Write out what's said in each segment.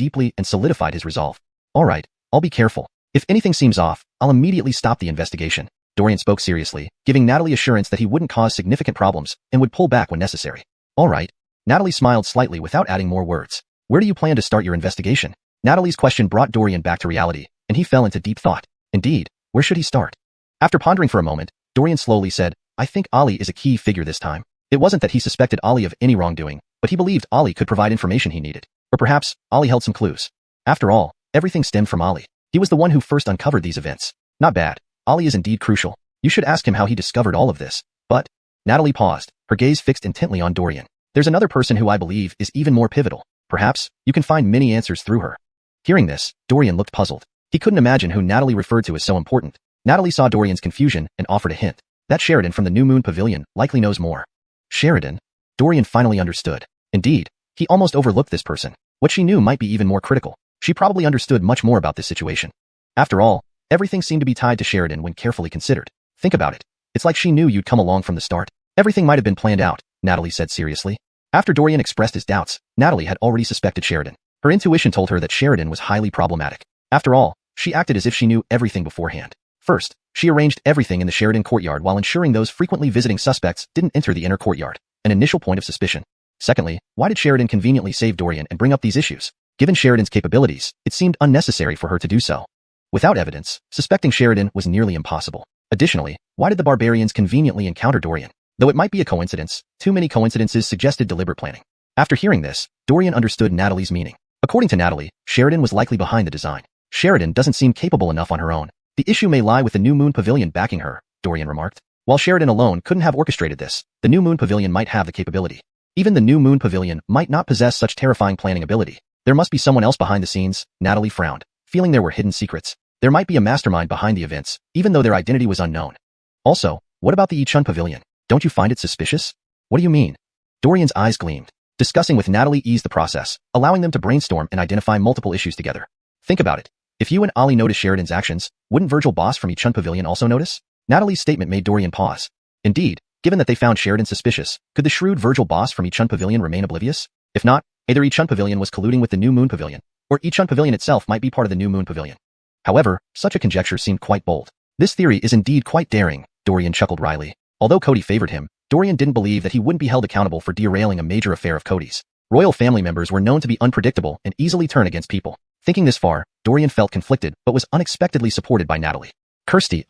deeply and solidified his resolve. Alright, I'll be careful. If anything seems off, I'll immediately stop the investigation. Dorian spoke seriously, giving Natalie assurance that he wouldn't cause significant problems and would pull back when necessary. Alright. Natalie smiled slightly without adding more words. Where do you plan to start your investigation? Natalie's question brought Dorian back to reality, and he fell into deep thought. Indeed, where should he start? After pondering for a moment, Dorian slowly said, I think Ollie is a key figure this time. It wasn't that he suspected Ollie of any wrongdoing, but he believed Ollie could provide information he needed. Or perhaps, Ollie held some clues. After all, everything stemmed from Ollie. He was the one who first uncovered these events. Not bad. Ollie is indeed crucial. You should ask him how he discovered all of this. But, Natalie paused, her gaze fixed intently on Dorian. There's another person who I believe is even more pivotal. Perhaps, you can find many answers through her. Hearing this, Dorian looked puzzled. He couldn't imagine who Natalie referred to as so important. Natalie saw Dorian's confusion and offered a hint. That Sheridan from the New Moon Pavilion likely knows more. Sheridan? Dorian finally understood. Indeed, he almost overlooked this person. What she knew might be even more critical. She probably understood much more about this situation. After all, everything seemed to be tied to Sheridan when carefully considered. Think about it. It's like she knew you'd come along from the start. Everything might have been planned out, Natalie said seriously. After Dorian expressed his doubts, Natalie had already suspected Sheridan. Her intuition told her that Sheridan was highly problematic. After all, she acted as if she knew everything beforehand. First, she arranged everything in the Sheridan courtyard while ensuring those frequently visiting suspects didn't enter the inner courtyard, an initial point of suspicion. Secondly, why did Sheridan conveniently save Dorian and bring up these issues? Given Sheridan's capabilities, it seemed unnecessary for her to do so. Without evidence, suspecting Sheridan was nearly impossible. Additionally, why did the barbarians conveniently encounter Dorian? Though it might be a coincidence, too many coincidences suggested deliberate planning. After hearing this, Dorian understood Natalie's meaning. According to Natalie, Sheridan was likely behind the design. Sheridan doesn't seem capable enough on her own. The issue may lie with the New Moon Pavilion backing her, Dorian remarked. While Sheridan alone couldn't have orchestrated this, the New Moon Pavilion might have the capability. Even the New Moon Pavilion might not possess such terrifying planning ability. There must be someone else behind the scenes, Natalie frowned, feeling there were hidden secrets. There might be a mastermind behind the events, even though their identity was unknown. Also, what about the Ichun Pavilion? Don't you find it suspicious? What do you mean? Dorian's eyes gleamed. Discussing with Natalie eased the process, allowing them to brainstorm and identify multiple issues together. Think about it. If you and Ollie notice Sheridan's actions, wouldn't Virgil Boss from Ichun Pavilion also notice? Natalie's statement made Dorian pause. Indeed, given that they found Sheridan suspicious, could the shrewd Virgil Boss from Ichun Pavilion remain oblivious? If not, either Ichun Pavilion was colluding with the New Moon Pavilion, or Ichun Pavilion itself might be part of the New Moon Pavilion. However, such a conjecture seemed quite bold. This theory is indeed quite daring, Dorian chuckled wryly. Although Cody favored him, Dorian didn't believe that he wouldn't be held accountable for derailing a major affair of Cody's. Royal family members were known to be unpredictable and easily turn against people. Thinking this far, Dorian felt conflicted but was unexpectedly supported by Natalie. Kirsty,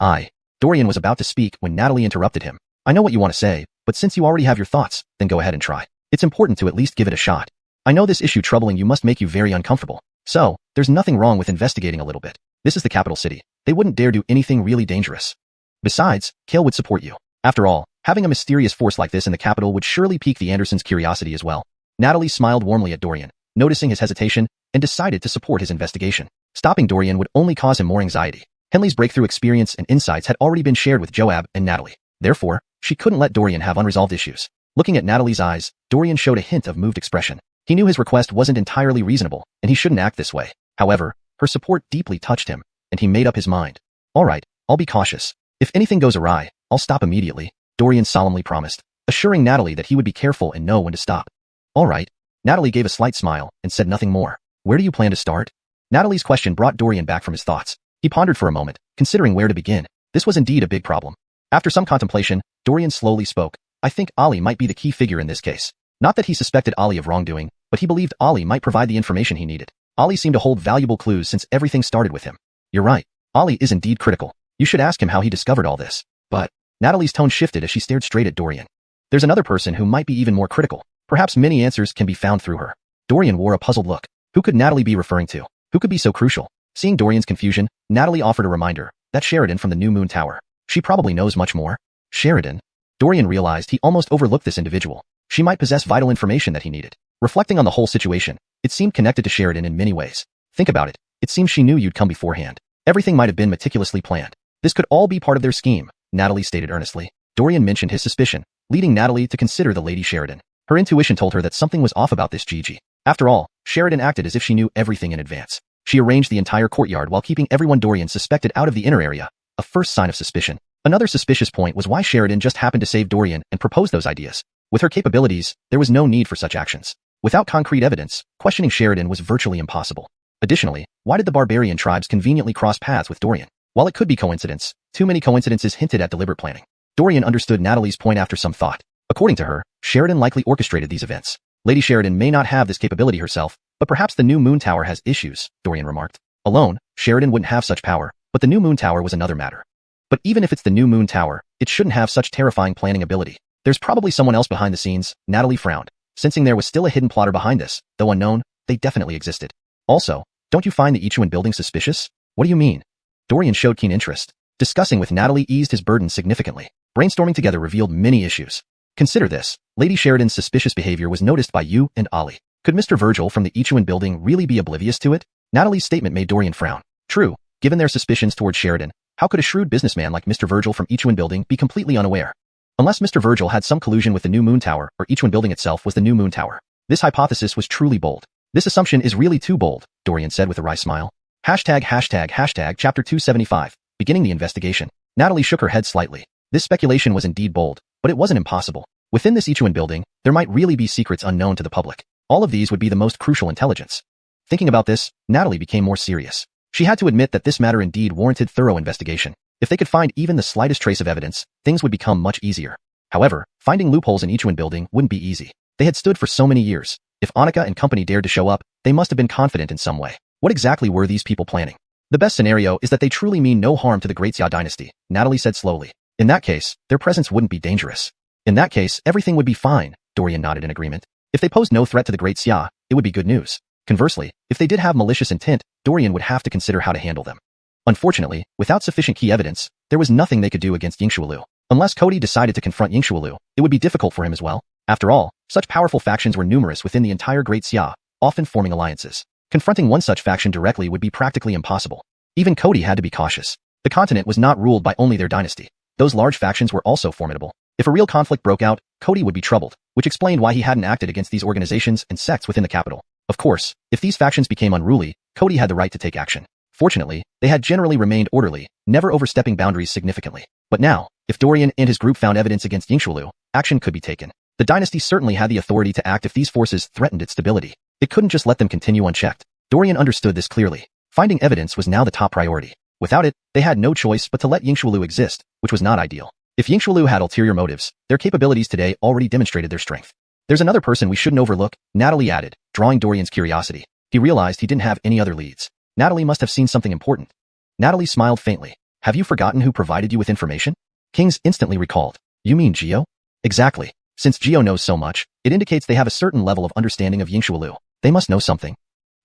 Dorian was about to speak when Natalie interrupted him. I know what you want to say, but since you already have your thoughts, then go ahead and try. It's important to at least give it a shot. I know this issue troubling you must make you very uncomfortable. So, there's nothing wrong with investigating a little bit. This is the capital city. They wouldn't dare do anything really dangerous. Besides, Kale would support you. After all, having a mysterious force like this in the capital would surely pique the Andersons' curiosity as well. Natalie smiled warmly at Dorian, noticing his hesitation, and decided to support his investigation. Stopping Dorian would only cause him more anxiety. Henley's breakthrough experience and insights had already been shared with Joab and Natalie. Therefore, she couldn't let Dorian have unresolved issues. Looking at Natalie's eyes, Dorian showed a hint of moved expression. He knew his request wasn't entirely reasonable, and he shouldn't act this way. However, her support deeply touched him, and he made up his mind. Alright, I'll be cautious. If anything goes awry, I'll stop immediately, Dorian solemnly promised, assuring Natalie that he would be careful and know when to stop. Alright. Natalie gave a slight smile and said nothing more. Where do you plan to start? Natalie's question brought Dorian back from his thoughts. He pondered for a moment, considering where to begin. This was indeed a big problem. After some contemplation, Dorian slowly spoke. I think Ollie might be the key figure in this case. Not that he suspected Ollie of wrongdoing, but he believed Ollie might provide the information he needed. Ollie seemed to hold valuable clues since everything started with him. You're right. Ollie is indeed critical. You should ask him how he discovered all this. But, Natalie's tone shifted as she stared straight at Dorian. There's another person who might be even more critical. Perhaps many answers can be found through her. Dorian wore a puzzled look. Who could Natalie be referring to? Who could be so crucial? Seeing Dorian's confusion, Natalie offered a reminder. That Sheridan from the New Moon Tower. She probably knows much more. Sheridan? Dorian realized he almost overlooked this individual. She might possess vital information that he needed. Reflecting on the whole situation, it seemed connected to Sheridan in many ways. Think about it. It seems she knew you'd come beforehand. Everything might have been meticulously planned. This could all be part of their scheme, Natalie stated earnestly. Dorian mentioned his suspicion, leading Natalie to consider the Lady Sheridan. Her intuition told her that something was off about this Gigi. After all, Sheridan acted as if she knew everything in advance. She arranged the entire courtyard while keeping everyone Dorian suspected out of the inner area, a first sign of suspicion. Another suspicious point was why Sheridan just happened to save Dorian and propose those ideas. With her capabilities, there was no need for such actions. Without concrete evidence, questioning Sheridan was virtually impossible. Additionally, why did the barbarian tribes conveniently cross paths with Dorian? While it could be coincidence, too many coincidences hinted at deliberate planning. Dorian understood Natalie's point after some thought. According to her, Sheridan likely orchestrated these events. Lady Sheridan may not have this capability herself, but perhaps the new moon tower has issues, Dorian remarked. Alone, Sheridan wouldn't have such power, but the new moon tower was another matter. But even if it's the new moon tower, it shouldn't have such terrifying planning ability. There's probably someone else behind the scenes, Natalie frowned. Sensing there was still a hidden plotter behind this, though unknown, they definitely existed. Also, don't you find the Ichuan building suspicious? What do you mean? Dorian showed keen interest. Discussing with Natalie eased his burden significantly. Brainstorming together revealed many issues. Consider this. Lady Sheridan's suspicious behavior was noticed by you and Ollie. Could Mr. Virgil from the Ichuan building really be oblivious to it? Natalie's statement made Dorian frown. True, given their suspicions towards Sheridan, how could a shrewd businessman like Mr. Virgil from Ichuan building be completely unaware? Unless Mr. Virgil had some collusion with the new moon tower, or Ichuan building itself was the new moon tower. This hypothesis was truly bold. This assumption is really too bold, Dorian said with a wry smile. Chapter 275, beginning the investigation. Natalie shook her head slightly. This speculation was indeed bold, but it wasn't impossible. Within this Ichuan building, there might really be secrets unknown to the public. All of these would be the most crucial intelligence. Thinking about this, Natalie became more serious. She had to admit that this matter indeed warranted thorough investigation. If they could find even the slightest trace of evidence, things would become much easier. However, finding loopholes in Ichuan building wouldn't be easy. They had stood for so many years. If Annika and company dared to show up, they must have been confident in some way. What exactly were these people planning? The best scenario is that they truly mean no harm to the Great Xia dynasty, Natalie said slowly. In that case, their presence wouldn't be dangerous. In that case, everything would be fine, Dorian nodded in agreement. If they posed no threat to the Great Xia, it would be good news. Conversely, if they did have malicious intent, Dorian would have to consider how to handle them. Unfortunately, without sufficient key evidence, there was nothing they could do against Yingshualu. Unless Cody decided to confront Yingshualu, it would be difficult for him as well. After all, such powerful factions were numerous within the entire Great Xia, often forming alliances. Confronting one such faction directly would be practically impossible. Even Cody had to be cautious. The continent was not ruled by only their dynasty. Those large factions were also formidable. If a real conflict broke out, Cody would be troubled, which explained why he hadn't acted against these organizations and sects within the capital. Of course, if these factions became unruly, Cody had the right to take action. Fortunately, they had generally remained orderly, never overstepping boundaries significantly. But now, if Dorian and his group found evidence against Yingshualu, action could be taken. The dynasty certainly had the authority to act if these forces threatened its stability. It couldn't just let them continue unchecked. Dorian understood this clearly. Finding evidence was now the top priority. Without it, they had no choice but to let Yingshualu exist, which was not ideal. If Yingshualu had ulterior motives, their capabilities today already demonstrated their strength. There's another person we shouldn't overlook, Natalie added, drawing Dorian's curiosity. He realized he didn't have any other leads. Natalie must have seen something important. Natalie smiled faintly. Have you forgotten who provided you with information? Kings instantly recalled. You mean Gio? Exactly. Since Gio knows so much, it indicates they have a certain level of understanding of Yingshualu. They must know something.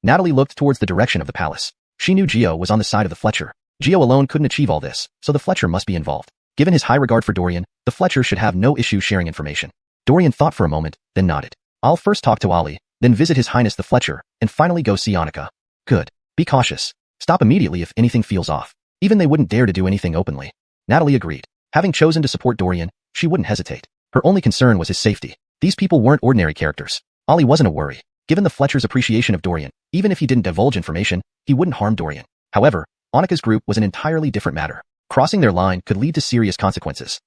Natalie looked towards the direction of the palace. She knew Gio was on the side of the Fletcher. Gio alone couldn't achieve all this, so the Fletcher must be involved. Given his high regard for Dorian, the Fletcher should have no issue sharing information. Dorian thought for a moment, then nodded. I'll first talk to Ollie, then visit His Highness the Fletcher, and finally go see Annika. Good. Be cautious. Stop immediately if anything feels off. Even they wouldn't dare to do anything openly. Natalie agreed. Having chosen to support Dorian, she wouldn't hesitate. Her only concern was his safety. These people weren't ordinary characters. Ollie wasn't a worry. Given the Fletcher's appreciation of Dorian, even if he didn't divulge information, he wouldn't harm Dorian. However, Annika's group was an entirely different matter. Crossing their line could lead to serious consequences.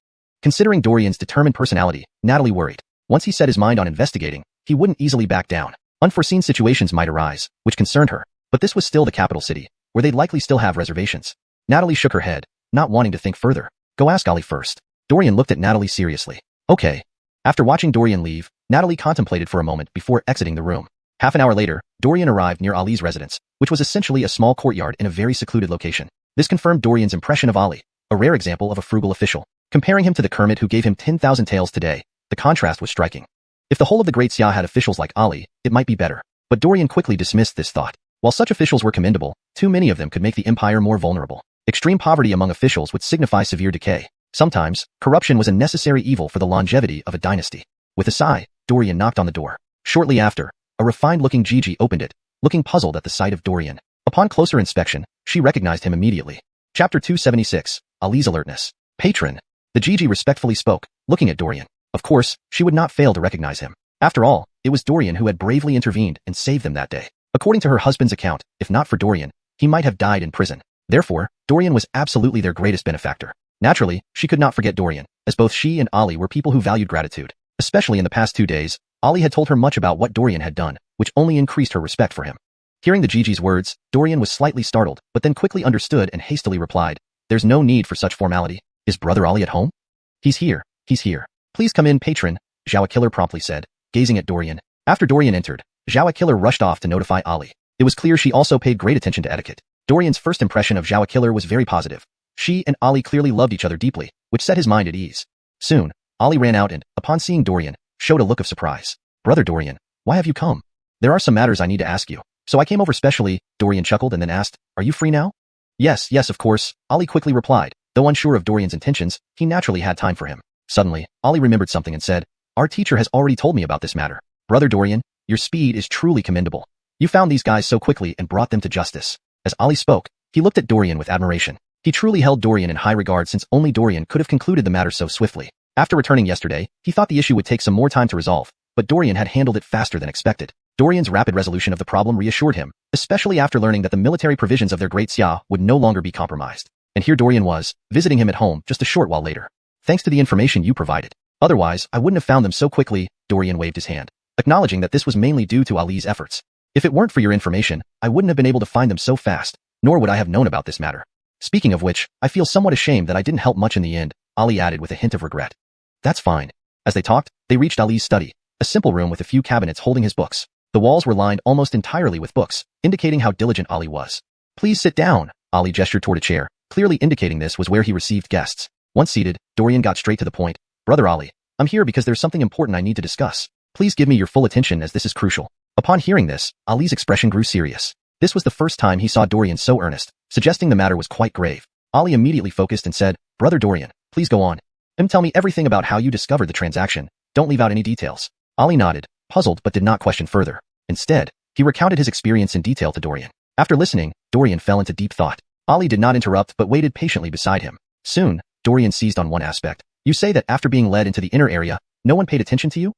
Considering Dorian's determined personality, Natalie worried. Once he set his mind on investigating, he wouldn't easily back down. Unforeseen situations might arise, which concerned her. But this was still the capital city, where they'd likely still have reservations. Natalie shook her head, not wanting to think further. Go ask Ollie first. Dorian looked at Natalie seriously. Okay. After watching Dorian leave, Natalie contemplated for a moment before exiting the room. Half an hour later, Dorian arrived near Ollie's residence, which was essentially a small courtyard in a very secluded location. This confirmed Dorian's impression of Ollie, a rare example of a frugal official. Comparing him to the Kermit who gave him 10,000 taels today, the contrast was striking. If the whole of the Great Xia had officials like Ollie, it might be better. But Dorian quickly dismissed this thought. While such officials were commendable, too many of them could make the empire more vulnerable. Extreme poverty among officials would signify severe decay. Sometimes, corruption was a necessary evil for the longevity of a dynasty. With a sigh, Dorian knocked on the door. Shortly after, a refined-looking Gigi opened it, looking puzzled at the sight of Dorian. Upon closer inspection, she recognized him immediately. Chapter 276, Ollie's Alertness. Patron. The Gigi respectfully spoke, looking at Dorian. Of course, she would not fail to recognize him. After all, it was Dorian who had bravely intervened and saved them that day. According to her husband's account, if not for Dorian, he might have died in prison. Therefore, Dorian was absolutely their greatest benefactor. Naturally, she could not forget Dorian, as both she and Ollie were people who valued gratitude. Especially in the past 2 days, Ali had told her much about what Dorian had done, which only increased her respect for him. Hearing the Gigi's words, Dorian was slightly startled, but then quickly understood and hastily replied, "There's no need for such formality. Is Brother Ali at home?" He's here. Please come in, patron," Zhao Killer promptly said, gazing at Dorian. After Dorian entered, Zhao Killer rushed off to notify Ali. It was clear she also paid great attention to etiquette. Dorian's first impression of Zhao Killer was very positive. She and Ali clearly loved each other deeply, which set his mind at ease. Soon, Ali ran out and, upon seeing Dorian, showed a look of surprise. "Brother Dorian, why have you come?" "There are some matters I need to ask you. So I came over specially," Dorian chuckled and then asked, "Are you free now?" Yes, of course," Ali quickly replied. Though unsure of Dorian's intentions, he naturally had time for him. Suddenly, Ali remembered something and said, "Our teacher has already told me about this matter. Brother Dorian, your speed is truly commendable. You found these guys so quickly and brought them to justice." As Ali spoke, he looked at Dorian with admiration. He truly held Dorian in high regard since only Dorian could have concluded the matter so swiftly. After returning yesterday, he thought the issue would take some more time to resolve, but Dorian had handled it faster than expected. Dorian's rapid resolution of the problem reassured him, especially after learning that the military provisions of their great Xia would no longer be compromised. And here Dorian was, visiting him at home just a short while later. "Thanks to the information you provided. Otherwise, I wouldn't have found them so quickly," Dorian waved his hand, acknowledging that this was mainly due to Ali's efforts. "If it weren't for your information, I wouldn't have been able to find them so fast, nor would I have known about this matter. Speaking of which, I feel somewhat ashamed that I didn't help much in the end," Ali added with a hint of regret. "That's fine." As they talked, they reached Ali's study, a simple room with a few cabinets holding his books. The walls were lined almost entirely with books, indicating how diligent Ali was. "Please sit down," Ali gestured toward a chair, clearly indicating this was where he received guests. Once seated, Dorian got straight to the point. "Brother Ali, I'm here because there's something important I need to discuss. Please give me your full attention as this is crucial." Upon hearing this, Ali's expression grew serious. This was the first time he saw Dorian so earnest, suggesting the matter was quite grave. Ali immediately focused and said, "Brother Dorian, please go on. Tell me everything about how you discovered the transaction. Don't leave out any details." Ali nodded, puzzled but did not question further. Instead, he recounted his experience in detail to Dorian. After listening, Dorian fell into deep thought. Ali did not interrupt but waited patiently beside him. Soon, Dorian seized on one aspect. "You say that after being led into the inner area, no one paid attention to you?"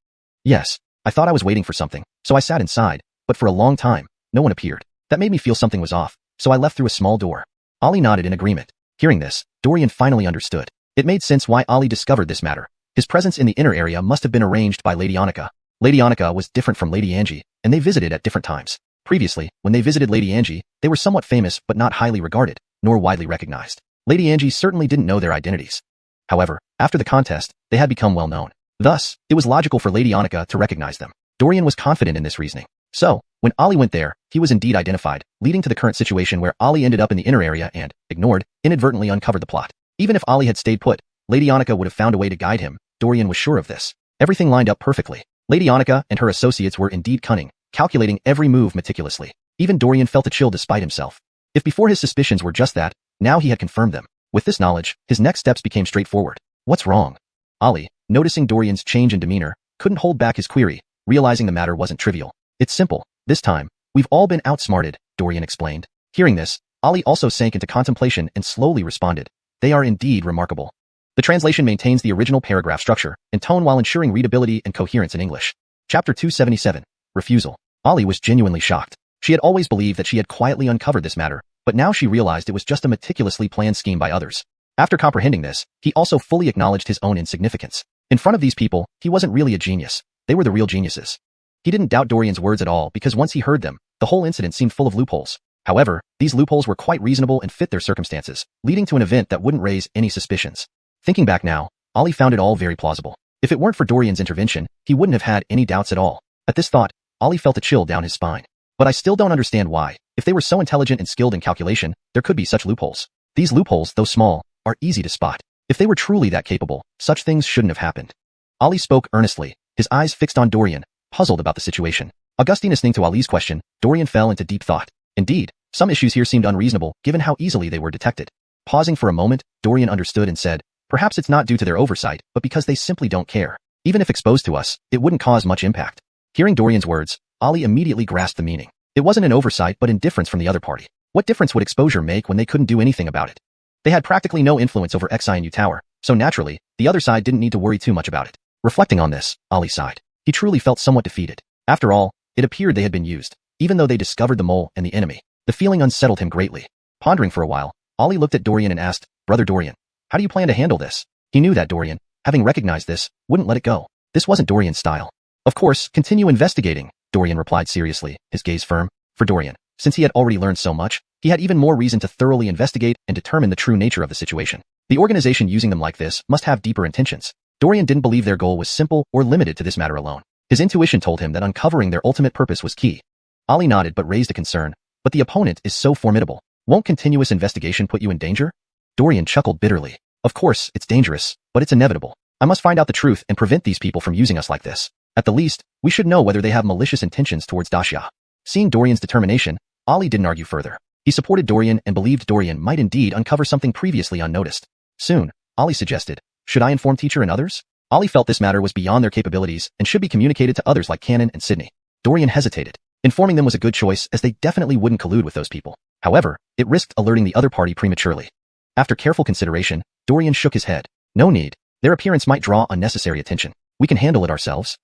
"Yes. I thought I was waiting for something, so I sat inside, but for a long time, no one appeared. That made me feel something was off, so I left through a small door." Ali nodded in agreement. Hearing this, Dorian finally understood. It made sense why Ali discovered this matter. His presence in the inner area must have been arranged by Lady Annika. Lady Annika was different from Lady Angie, and they visited at different times. Previously, when they visited Lady Angie, they were somewhat famous but not highly regarded, nor widely recognized. Lady Angie certainly didn't know their identities. However, after the contest, they had become well known. Thus, it was logical for Lady Annika to recognize them. Dorian was confident in this reasoning. So, when Ali went there, he was indeed identified, leading to the current situation where Ali ended up in the inner area and, ignored, inadvertently uncovered the plot. Even if Ali had stayed put, Lady Annika would have found a way to guide him. Dorian was sure of this. Everything lined up perfectly. Lady Annika and her associates were indeed cunning, calculating every move meticulously. Even Dorian felt a chill despite himself. If before his suspicions were just that, now he had confirmed them. With this knowledge, his next steps became straightforward. "What's wrong?" Ali, noticing Dorian's change in demeanor, couldn't hold back his query, realizing the matter wasn't trivial. "It's simple. This time, we've all been outsmarted," Dorian explained. Hearing this, Ali also sank into contemplation and slowly responded. "They are indeed remarkable." The translation maintains the original paragraph structure and tone while ensuring readability and coherence in English. Chapter 277. Refusal. Ali was genuinely shocked. She had always believed that she had quietly uncovered this matter, but now she realized it was just a meticulously planned scheme by others. After comprehending this, he also fully acknowledged his own insignificance. In front of these people, he wasn't really a genius. They were the real geniuses. He didn't doubt Dorian's words at all because once he heard them, the whole incident seemed full of loopholes. However, these loopholes were quite reasonable and fit their circumstances, leading to an event that wouldn't raise any suspicions. Thinking back now, Ali found it all very plausible. If it weren't for Dorian's intervention, he wouldn't have had any doubts at all. At this thought, Ali felt a chill down his spine. But I still don't understand why, if they were so intelligent and skilled in calculation, there could be such loopholes. These loopholes, though small, are easy to spot. If they were truly that capable, such things shouldn't have happened. Ali spoke earnestly, his eyes fixed on Dorian, puzzled about the situation. Augustine listening to Ali's question, Dorian fell into deep thought. Indeed, some issues here seemed unreasonable given how easily they were detected. Pausing for a moment, Dorian understood and said, "Perhaps it's not due to their oversight, but because they simply don't care. Even if exposed to us, it wouldn't cause much impact." Hearing Dorian's words, Ali immediately grasped the meaning. It wasn't an oversight but indifference from the other party. What difference would exposure make when they couldn't do anything about it? They had practically no influence over Xi and U Tower, so naturally, the other side didn't need to worry too much about it. Reflecting on this, Ali sighed. He truly felt somewhat defeated. After all, it appeared they had been used, even though they discovered the mole and the enemy. The feeling unsettled him greatly. Pondering for a while, Ali looked at Dorian and asked, "Brother Dorian, how do you plan to handle this?" He knew that Dorian, having recognized this, wouldn't let it go. This wasn't Dorian's style. Of course, continue investigating, Dorian replied seriously, his gaze firm. For Dorian, since he had already learned so much, he had even more reason to thoroughly investigate and determine the true nature of the situation. The organization using them like this must have deeper intentions. Dorian didn't believe their goal was simple or limited to this matter alone. His intuition told him that uncovering their ultimate purpose was key. Ali nodded but raised a concern. But the opponent is so formidable. Won't continuous investigation put you in danger? Dorian chuckled bitterly. Of course, it's dangerous, but it's inevitable. I must find out the truth and prevent these people from using us like this. At the least, we should know whether they have malicious intentions towards Daxia. Seeing Dorian's determination, Ali didn't argue further. He supported Dorian and believed Dorian might indeed uncover something previously unnoticed. Soon, Ali suggested, should I inform teacher and others? Ali felt this matter was beyond their capabilities and should be communicated to others like Cannon and Sydney. Dorian hesitated. Informing them was a good choice as they definitely wouldn't collude with those people. However, it risked alerting the other party prematurely. After careful consideration, Dorian shook his head. No need. Their appearance might draw unnecessary attention. We can handle it ourselves.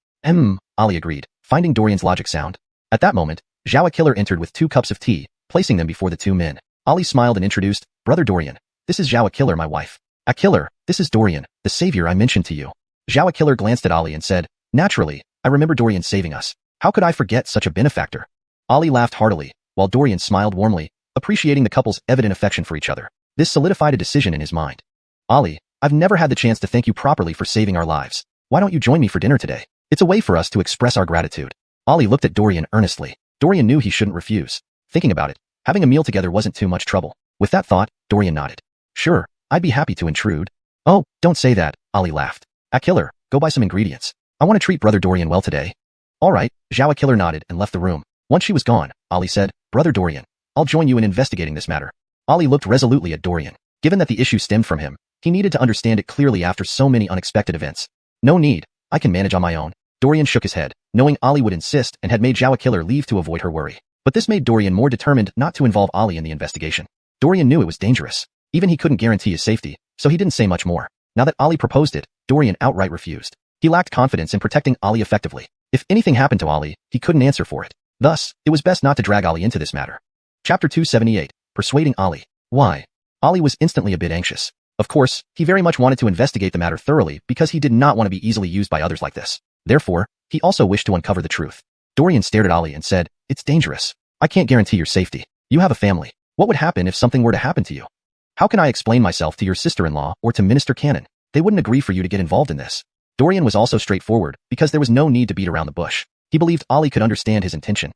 Ali agreed, finding Dorian's logic sound. At that moment, Zhao Killer entered with 2 cups of tea, placing them before the 2 men. Ali smiled and introduced, Brother Dorian. This is Zhao Killer, my wife. Killer, this is Dorian, the savior I mentioned to you. Zhao Killer glanced at Ali and said, naturally, I remember Dorian saving us. How could I forget such a benefactor? Ali laughed heartily, while Dorian smiled warmly, appreciating the couple's evident affection for each other. This solidified a decision in his mind. Ali, I've never had the chance to thank you properly for saving our lives. Why don't you join me for dinner today? It's a way for us to express our gratitude. Ali looked at Dorian earnestly. Dorian knew he shouldn't refuse. Thinking about it, having a meal together wasn't too much trouble. With that thought, Dorian nodded. Sure, I'd be happy to intrude. Oh, don't say that, Ali laughed. Killer, go buy some ingredients. I want to treat Brother Dorian well today. All right, Zhao Killer nodded and left the room. Once she was gone, Ali said, Brother Dorian, I'll join you in investigating this matter. Ali looked resolutely at Dorian. Given that the issue stemmed from him, he needed to understand it clearly after so many unexpected events. No need, I can manage on my own. Dorian shook his head, knowing Ali would insist and had made Zhao Killer leave to avoid her worry. But this made Dorian more determined not to involve Ali in the investigation. Dorian knew it was dangerous. Even he couldn't guarantee his safety, so he didn't say much more. Now that Ali proposed it, Dorian outright refused. He lacked confidence in protecting Ali effectively. If anything happened to Ali, he couldn't answer for it. Thus, it was best not to drag Ali into this matter. Chapter 278, Persuading Ali. Why? Ali was instantly a bit anxious. Of course, he very much wanted to investigate the matter thoroughly because he did not want to be easily used by others like this. Therefore, he also wished to uncover the truth. Dorian stared at Ali and said, It's dangerous. I can't guarantee your safety. You have a family. What would happen if something were to happen to you? How can I explain myself to your sister-in-law or to Minister Cannon? They wouldn't agree for you to get involved in this. Dorian was also straightforward because there was no need to beat around the bush. He believed Ali could understand his intention.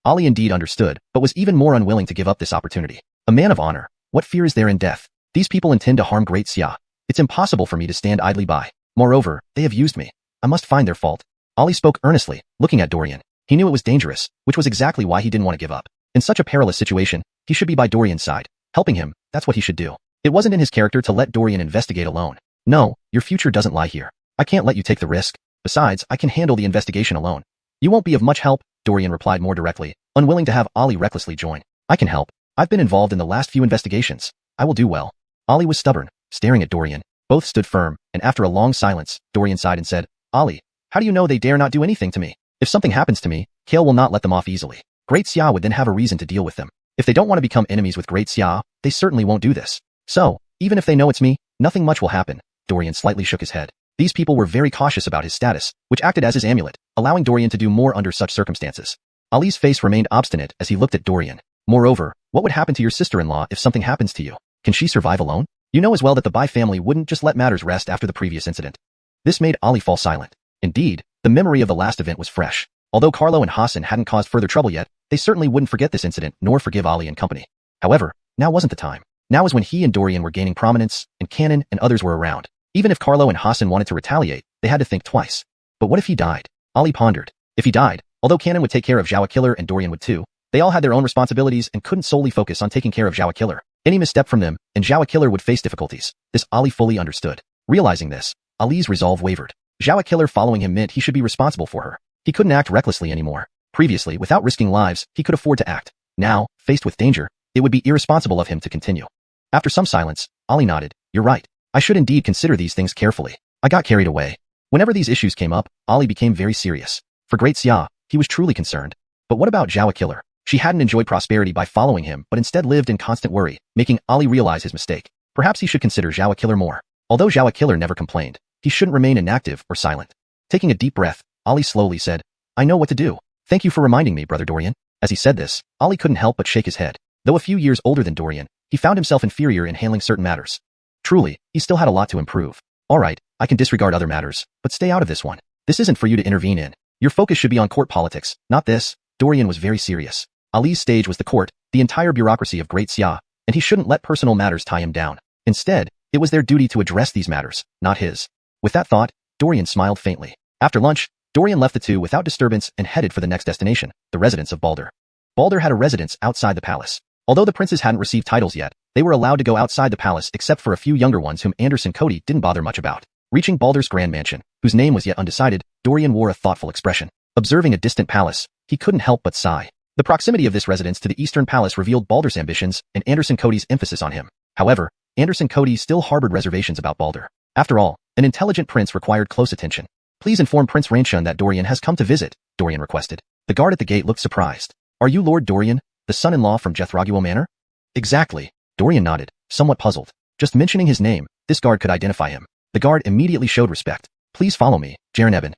Ali indeed understood, but was even more unwilling to give up this opportunity. A man of honor, what fear is there in death? These people intend to harm Great Xia. It's impossible for me to stand idly by. Moreover, they have used me. I must find their fault. Ali spoke earnestly, looking at Dorian. He knew it was dangerous, which was exactly why he didn't want to give up. In such a perilous situation, he should be by Dorian's side. Helping him, that's what he should do. It wasn't in his character to let Dorian investigate alone. No, your future doesn't lie here. I can't let you take the risk. Besides, I can handle the investigation alone. You won't be of much help, Dorian replied more directly, unwilling to have Ali recklessly join. I can help. I've been involved in the last few investigations. I will do well. Ali was stubborn, staring at Dorian. Both stood firm, and after a long silence, Dorian sighed and said, Ali, how do you know they dare not do anything to me? If something happens to me, Kale will not let them off easily. Great Xia would then have a reason to deal with them. If they don't want to become enemies with Great Xia, they certainly won't do this. So, even if they know it's me, nothing much will happen. Dorian slightly shook his head. These people were very cautious about his status, which acted as his amulet, allowing Dorian to do more under such circumstances. Ali's face remained obstinate as he looked at Dorian. Moreover, what would happen to your sister-in-law if something happens to you? Can she survive alone? You know as well that the Bai family wouldn't just let matters rest after the previous incident. This made Ali fall silent. Indeed, the memory of the last event was fresh. Although Carlo and Hassan hadn't caused further trouble yet, they certainly wouldn't forget this incident nor forgive Ali and company. However, now wasn't the time. Now was when he and Dorian were gaining prominence, and Cannon and others were around. Even if Carlo and Hassan wanted to retaliate, they had to think twice. But what if he died? Ali pondered. If he died, although Cannon would take care of Zhao Killer and Dorian would too, they all had their own responsibilities and couldn't solely focus on taking care of Zhao Killer. Any misstep from them, and Zhao Killer would face difficulties. This Ali fully understood. Realizing this, Ali's resolve wavered. Zhao Killer following him meant he should be responsible for her. He couldn't act recklessly anymore. Previously, without risking lives, he could afford to act. Now, faced with danger, it would be irresponsible of him to continue. After some silence, Ali nodded. You're right. I should indeed consider these things carefully. I got carried away. Whenever these issues came up, Ali became very serious. For Great Xia, he was truly concerned. But what about Zhao Killer? She hadn't enjoyed prosperity by following him but instead lived in constant worry, making Ali realize his mistake. Perhaps he should consider Zhao Killer more. Although Zhao Killer never complained, he shouldn't remain inactive or silent. Taking a deep breath, Ollie slowly said, I know what to do. Thank you for reminding me, Brother Dorian. As he said this, Ollie couldn't help but shake his head. Though a few years older than Dorian, he found himself inferior in handling certain matters. Truly, he still had a lot to improve. Alright, I can disregard other matters, but stay out of this one. This isn't for you to intervene in. Your focus should be on court politics, not this. Dorian was very serious. Ali's stage was the court, the entire bureaucracy of Great Xia, and he shouldn't let personal matters tie him down. Instead, it was their duty to address these matters, not his. With that thought, Dorian smiled faintly. After lunch, Dorian left the two without disturbance and headed for the next destination, the residence of Balder. Balder had a residence outside the palace. Although the princes hadn't received titles yet, they were allowed to go outside the palace except for a few younger ones whom Anderson Cody didn't bother much about. Reaching Balder's grand mansion, whose name was yet undecided, Dorian wore a thoughtful expression. Observing a distant palace, he couldn't help but sigh. The proximity of this residence to the Eastern Palace revealed Balder's ambitions and Anderson Cody's emphasis on him. However, Anderson Cody still harbored reservations about Balder. After all, an intelligent prince required close attention. Please inform Prince Ranchun that Dorian has come to visit, Dorian requested. The guard at the gate looked surprised. Are you Lord Dorian, the son-in-law from Jethraguo Manor? Exactly. Dorian nodded, somewhat puzzled. Just mentioning his name, this guard could identify him. The guard immediately showed respect. Please follow me, Jaren Eben.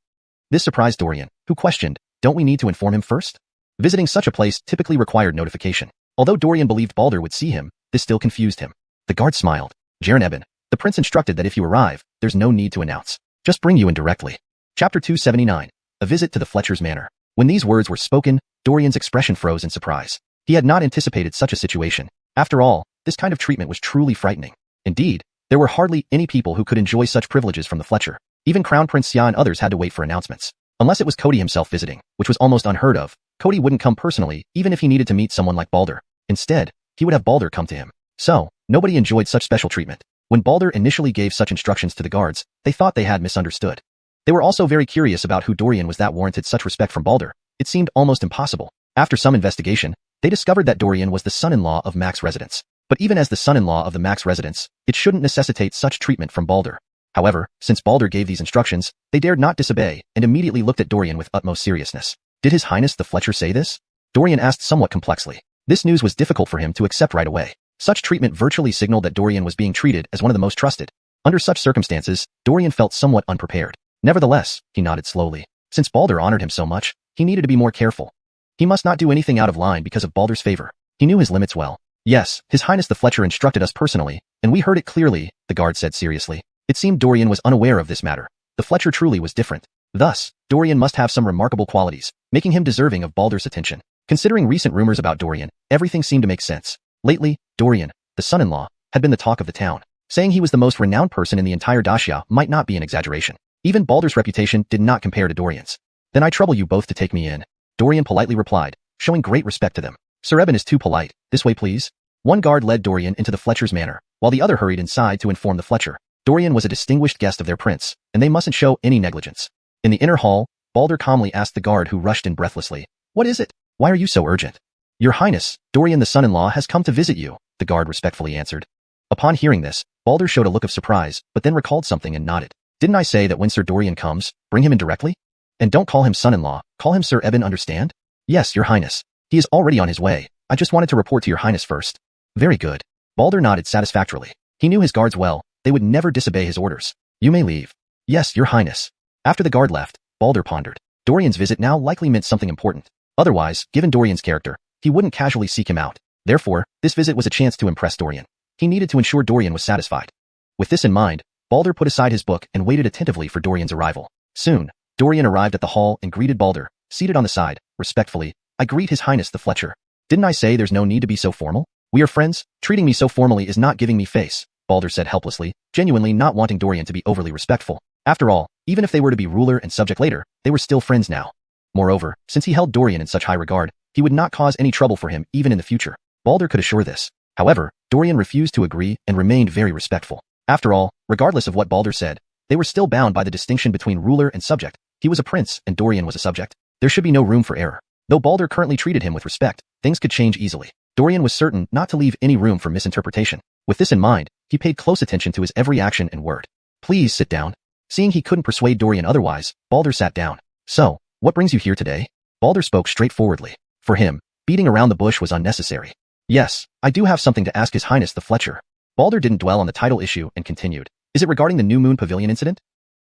This surprised Dorian, who questioned, don't we need to inform him first? Visiting such a place typically required notification. Although Dorian believed Balder would see him, this still confused him. The guard smiled. Jaren Eben, the prince instructed that if you arrive, there's no need to announce. Just bring you in directly. Chapter 279. A visit to the Fletcher's manor. When these words were spoken, Dorian's expression froze in surprise. He had not anticipated such a situation. After all, this kind of treatment was truly frightening. Indeed, there were hardly any people who could enjoy such privileges from the Fletcher. Even Crown Prince Xia and others had to wait for announcements. Unless it was Cody himself visiting, which was almost unheard of, Cody wouldn't come personally, even if he needed to meet someone like Balder. Instead, he would have Balder come to him. So, nobody enjoyed such special treatment. When Balder initially gave such instructions to the guards, they thought they had misunderstood. They were also very curious about who Dorian was that warranted such respect from Balder. It seemed almost impossible. After some investigation, they discovered that Dorian was the son-in-law of Mac's residence. But even as the son-in-law of the Mac's residence, it shouldn't necessitate such treatment from Balder. However, since Balder gave these instructions, they dared not disobey and immediately looked at Dorian with utmost seriousness. Did His Highness the Fletcher say this? Dorian asked somewhat complexly. This news was difficult for him to accept right away. Such treatment virtually signaled that Dorian was being treated as one of the most trusted. Under such circumstances, Dorian felt somewhat unprepared. Nevertheless, he nodded slowly. Since Balder honored him so much, he needed to be more careful. He must not do anything out of line because of Balder's favor. He knew his limits well. Yes, His Highness the Fletcher instructed us personally, and we heard it clearly, the guard said seriously. It seemed Dorian was unaware of this matter. The Fletcher truly was different. Thus, Dorian must have some remarkable qualities, making him deserving of Balder's attention. Considering recent rumors about Dorian, everything seemed to make sense. Lately, Dorian, the son-in-law, had been the talk of the town. Saying he was the most renowned person in the entire Dacia might not be an exaggeration. Even Balder's reputation did not compare to Dorian's. Then I trouble you both to take me in. Dorian politely replied, showing great respect to them. Sir Eben is too polite. This way please. One guard led Dorian into the Fletcher's manor, while the other hurried inside to inform the Fletcher. Dorian was a distinguished guest of their prince, and they mustn't show any negligence. In the inner hall, Balder calmly asked the guard who rushed in breathlessly, what is it? Why are you so urgent? Your Highness, Dorian the son-in-law has come to visit you, the guard respectfully answered. Upon hearing this, Balder showed a look of surprise, but then recalled something and nodded. Didn't I say that when Sir Dorian comes, bring him in directly? And don't call him son-in-law, call him Sir Eben, understand? Yes, Your Highness. He is already on his way. I just wanted to report to Your Highness first. Very good. Balder nodded satisfactorily. He knew his guards well. They would never disobey his orders. You may leave. Yes, Your Highness. After the guard left, Balder pondered. Dorian's visit now likely meant something important. Otherwise, given Dorian's character, he wouldn't casually seek him out. Therefore, this visit was a chance to impress Dorian. He needed to ensure Dorian was satisfied. With this in mind, Balder put aside his book and waited attentively for Dorian's arrival. Soon, Dorian arrived at the hall and greeted Balder, seated on the side, respectfully. I greet His Highness the Fletcher. Didn't I say there's no need to be so formal? We are friends. Treating me so formally is not giving me face, Balder said helplessly, genuinely not wanting Dorian to be overly respectful. After all, even if they were to be ruler and subject later, they were still friends now. Moreover, since he held Dorian in such high regard, he would not cause any trouble for him even in the future. Balder could assure this. However, Dorian refused to agree and remained very respectful. After all, regardless of what Balder said, they were still bound by the distinction between ruler and subject. He was a prince and Dorian was a subject. There should be no room for error. Though Balder currently treated him with respect, things could change easily. Dorian was certain not to leave any room for misinterpretation. With this in mind, he paid close attention to his every action and word. Please sit down. Seeing he couldn't persuade Dorian otherwise, Balder sat down. So, what brings you here today? Balder spoke straightforwardly. For him, beating around the bush was unnecessary. Yes, I do have something to ask His Highness the Fletcher. Balder didn't dwell on the title issue and continued. Is it regarding the New Moon Pavilion incident?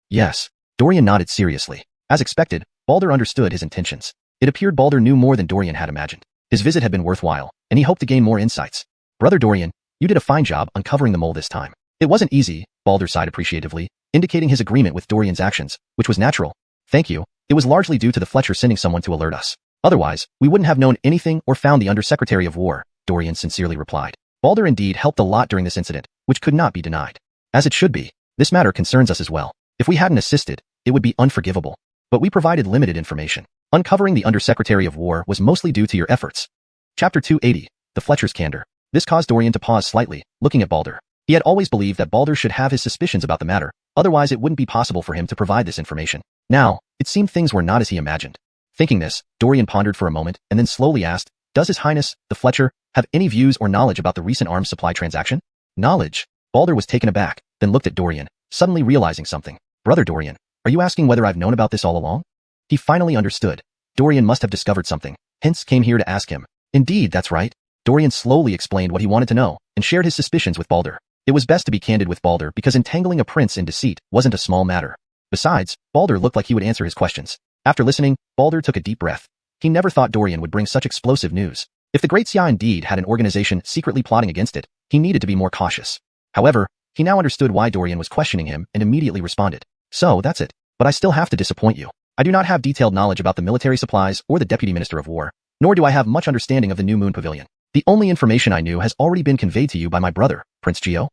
Yes. Dorian nodded seriously. As expected, Balder understood his intentions. It appeared Balder knew more than Dorian had imagined. His visit had been worthwhile, and he hoped to gain more insights. Brother Dorian, you did a fine job uncovering the mole this time. It wasn't easy, Balder sighed appreciatively, indicating his agreement with Dorian's actions, which was natural. Thank you. It was largely due to the Fletcher sending someone to alert us. Otherwise, we wouldn't have known anything or found the Undersecretary of War, Dorian sincerely replied. Balder indeed helped a lot during this incident, which could not be denied. As it should be. This matter concerns us as well. If we hadn't assisted, it would be unforgivable. But we provided limited information. Uncovering the Undersecretary of War was mostly due to your efforts. Chapter 280, The Fletcher's Candor. This caused Dorian to pause slightly, looking at Balder. He had always believed that Balder should have his suspicions about the matter, otherwise it wouldn't be possible for him to provide this information. Now, it seemed things were not as he imagined. Thinking this, Dorian pondered for a moment and then slowly asked, Does His Highness, the Fletcher, have any views or knowledge about the recent arms supply transaction? Knowledge? Balder was taken aback, then looked at Dorian, suddenly realizing something. Brother Dorian, are you asking whether I've known about this all along? He finally understood. Dorian must have discovered something, hence came here to ask him. Indeed, that's right. Dorian slowly explained what he wanted to know, and shared his suspicions with Balder. It was best to be candid with Balder because entangling a prince in deceit wasn't a small matter. Besides, Balder looked like he would answer his questions. After listening, Balder took a deep breath. He never thought Dorian would bring such explosive news. If the Great Xia indeed had an organization secretly plotting against it, he needed to be more cautious. However, he now understood why Dorian was questioning him and immediately responded. So, that's it. But I still have to disappoint you. I do not have detailed knowledge about the military supplies or the Deputy Minister of War, nor do I have much understanding of the New Moon Pavilion. The only information I knew has already been conveyed to you by my brother, Prince Geo.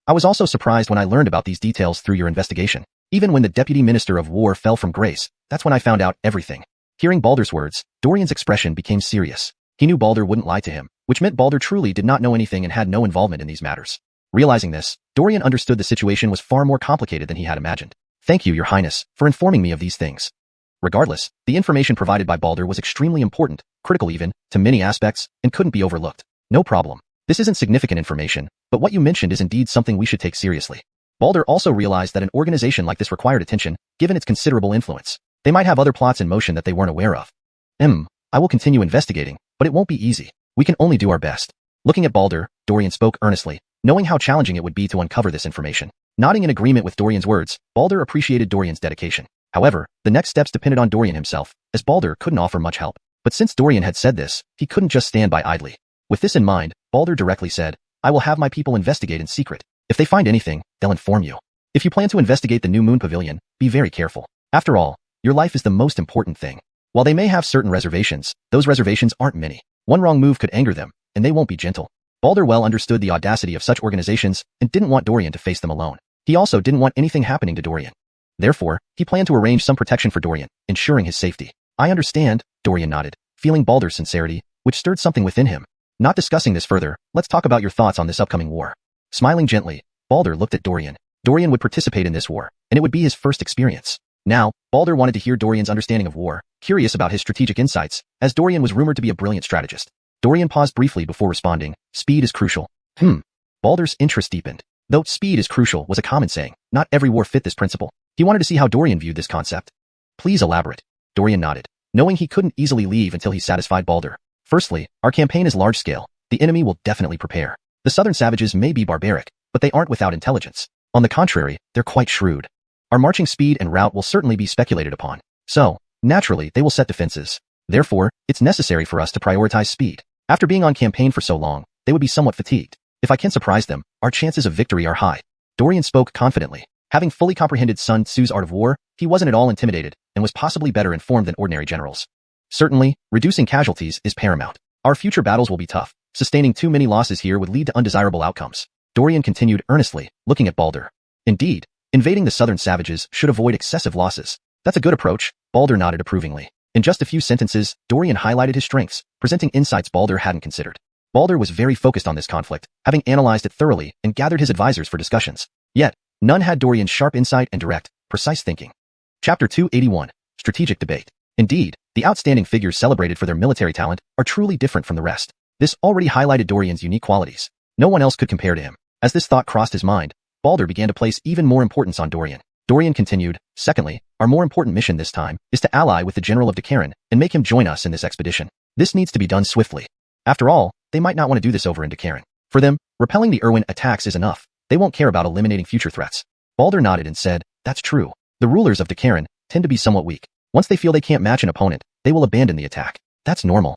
I was also surprised when I learned about these details through your investigation. Even when the Deputy Minister of War fell from grace, that's when I found out everything. Hearing Balder's words, Dorian's expression became serious. He knew Balder wouldn't lie to him, which meant Balder truly did not know anything and had no involvement in these matters. Realizing this, Dorian understood the situation was far more complicated than he had imagined. Thank you, Your Highness, for informing me of these things. Regardless, the information provided by Balder was extremely important, critical even, to many aspects, and couldn't be overlooked. No problem. This isn't significant information, but what you mentioned is indeed something we should take seriously. Balder also realized that an organization like this required attention, given its considerable influence. They might have other plots in motion that they weren't aware of. I will continue investigating, but it won't be easy. We can only do our best. Looking at Balder, Dorian spoke earnestly, knowing how challenging it would be to uncover this information. Nodding in agreement with Dorian's words, Balder appreciated Dorian's dedication. However, the next steps depended on Dorian himself, as Balder couldn't offer much help. But since Dorian had said this, he couldn't just stand by idly. With this in mind, Balder directly said, I will have my people investigate in secret. If they find anything, they'll inform you. If you plan to investigate the New Moon Pavilion, be very careful. After all, your life is the most important thing. While they may have certain reservations, those reservations aren't many. One wrong move could anger them, and they won't be gentle. Balder well understood the audacity of such organizations and didn't want Dorian to face them alone. He also didn't want anything happening to Dorian. Therefore, he planned to arrange some protection for Dorian, ensuring his safety. I understand, Dorian nodded, feeling Balder's sincerity, which stirred something within him. Not discussing this further, let's talk about your thoughts on this upcoming war. Smiling gently, Balder looked at Dorian. Dorian would participate in this war, and it would be his first experience. Now, Balder wanted to hear Dorian's understanding of war, curious about his strategic insights, as Dorian was rumored to be a brilliant strategist. Dorian paused briefly before responding, speed is crucial. Balder's interest deepened. Though speed is crucial was a common saying, not every war fit this principle. He wanted to see how Dorian viewed this concept. Please elaborate. Dorian nodded, knowing he couldn't easily leave until he satisfied Balder. Firstly, our campaign is large-scale. The enemy will definitely prepare. The southern savages may be barbaric, but they aren't without intelligence. On the contrary, they're quite shrewd. Our marching speed and route will certainly be speculated upon. So, naturally, they will set defenses. Therefore, it's necessary for us to prioritize speed. After being on campaign for so long, they would be somewhat fatigued. If I can surprise them, our chances of victory are high. Dorian spoke confidently. Having fully comprehended Sun Tzu's art of war, he wasn't at all intimidated, and was possibly better informed than ordinary generals. Certainly, reducing casualties is paramount. Our future battles will be tough. Sustaining too many losses here would lead to undesirable outcomes. Dorian continued earnestly, looking at Balder. Indeed, invading the southern savages should avoid excessive losses. That's a good approach, Balder nodded approvingly. In just a few sentences, Dorian highlighted his strengths, presenting insights Balder hadn't considered. Balder was very focused on this conflict, having analyzed it thoroughly and gathered his advisors for discussions. Yet, none had Dorian's sharp insight and direct, precise thinking. Chapter 281, Strategic Debate. Indeed, the outstanding figures celebrated for their military talent are truly different from the rest. This already highlighted Dorian's unique qualities. No one else could compare to him. As this thought crossed his mind, Balder began to place even more importance on Dorian. Dorian continued, secondly, our more important mission this time is to ally with the General of Dakaran and make him join us in this expedition. This needs to be done swiftly. After all, they might not want to do this over in Dakaran. For them, repelling the Irwin attacks is enough. They won't care about eliminating future threats. Balder nodded and said, that's true. The rulers of Dakaran tend to be somewhat weak. Once they feel they can't match an opponent, they will abandon the attack. That's normal.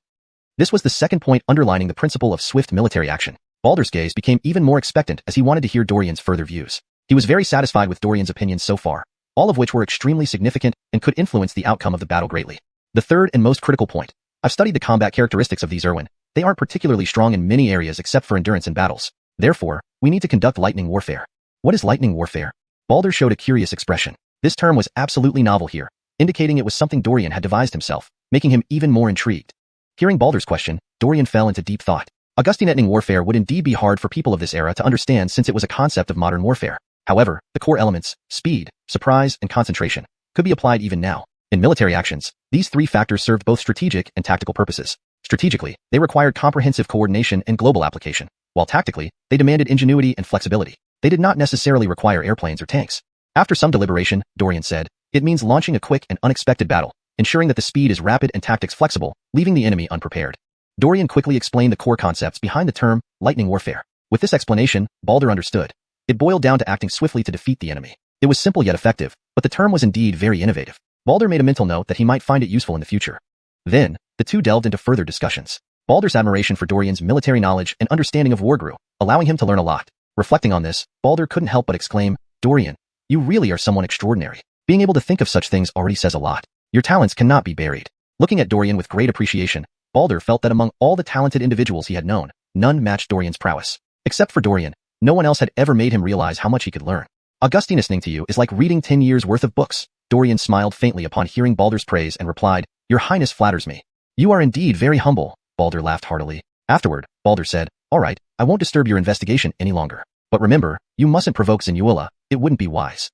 This was the second point underlining the principle of swift military action. Baldur's gaze became even more expectant as he wanted to hear Dorian's further views. He was very satisfied with Dorian's opinions so far, all of which were extremely significant and could influence the outcome of the battle greatly. The third and most critical point. I've studied the combat characteristics of these Irwin. They aren't particularly strong in many areas except for endurance in battles. Therefore, we need to conduct lightning warfare. What is lightning warfare? Baldur showed a curious expression. This term was absolutely novel here, indicating it was something Dorian had devised himself, making him even more intrigued. Hearing Baldur's question, Dorian fell into deep thought. Augustan lightning warfare would indeed be hard for people of this era to understand since it was a concept of modern warfare. However, the core elements, speed, surprise, and concentration, could be applied even now. In military actions, these three factors served both strategic and tactical purposes. Strategically, they required comprehensive coordination and global application, while tactically, they demanded ingenuity and flexibility. They did not necessarily require airplanes or tanks. After some deliberation, Dorian said, it means launching a quick and unexpected battle, ensuring that the speed is rapid and tactics flexible, leaving the enemy unprepared. Dorian quickly explained the core concepts behind the term lightning warfare. With this explanation, Baldur understood. It boiled down to acting swiftly to defeat the enemy. It was simple yet effective, but the term was indeed very innovative. Baldur made a mental note that he might find it useful in the future. Then, the two delved into further discussions. Baldur's admiration for Dorian's military knowledge and understanding of war grew, allowing him to learn a lot. Reflecting on this, Baldur couldn't help but exclaim, Dorian, you really are someone extraordinary. Being able to think of such things already says a lot. Your talents cannot be buried. Looking at Dorian with great appreciation, Baldur felt that among all the talented individuals he had known, none matched Dorian's prowess. Except for Dorian, no one else had ever made him realize how much he could learn. Augustine, listening to you is like reading 10 years worth of books. Dorian smiled faintly upon hearing Baldur's praise and replied, Your Highness flatters me. You are indeed very humble. Baldur laughed heartily. Afterward, Baldur said, All right, I won't disturb your investigation any longer. But remember, you mustn't provoke Zenuilla. It wouldn't be wise.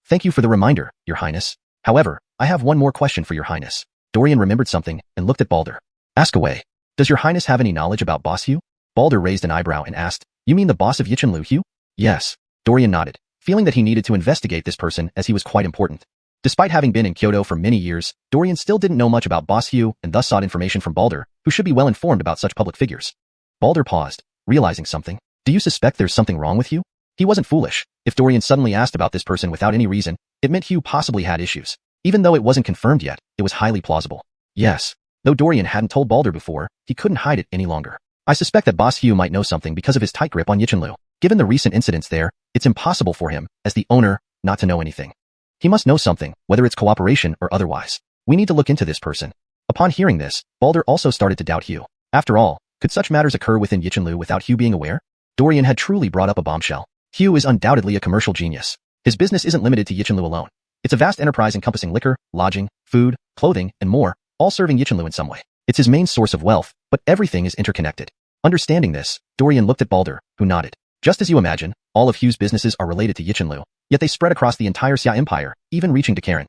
Thank you for the reminder, Your Highness. However, I have one more question for Your Highness. Dorian remembered something and looked at Baldur. Ask away. Does Your Highness have any knowledge about Boss Hugh? Baldur raised an eyebrow and asked, You mean the boss of Yichunlu, Hugh? Yes. Dorian nodded, feeling that he needed to investigate this person as he was quite important. Despite having been in Kyoto for many years, Dorian still didn't know much about Boss Hugh and thus sought information from Baldur, who should be well informed about such public figures. Baldur paused, realizing something. Do you suspect there's something wrong with Hugh? He wasn't foolish. If Dorian suddenly asked about this person without any reason, it meant Hugh possibly had issues. Even though it wasn't confirmed yet, it was highly plausible. Yes. Though Dorian hadn't told Baldur before, he couldn't hide it any longer. I suspect that Boss Hugh might know something because of his tight grip on Yichunlu. Given the recent incidents there, it's impossible for him, as the owner, not to know anything. He must know something, whether it's cooperation or otherwise. We need to look into this person. Upon hearing this, Baldur also started to doubt Hugh. After all, could such matters occur within Yichunlu without Hugh being aware? Dorian had truly brought up a bombshell. Hugh is undoubtedly a commercial genius. His business isn't limited to Yichunlu alone. It's a vast enterprise encompassing liquor, lodging, food, clothing, and more, all serving Yichunlu in some way. It's his main source of wealth, but everything is interconnected. Understanding this, Dorian looked at Baldur, who nodded. Just as you imagine, all of Hugh's businesses are related to Yichunlu, yet they spread across the entire Xia Empire, even reaching to Karen.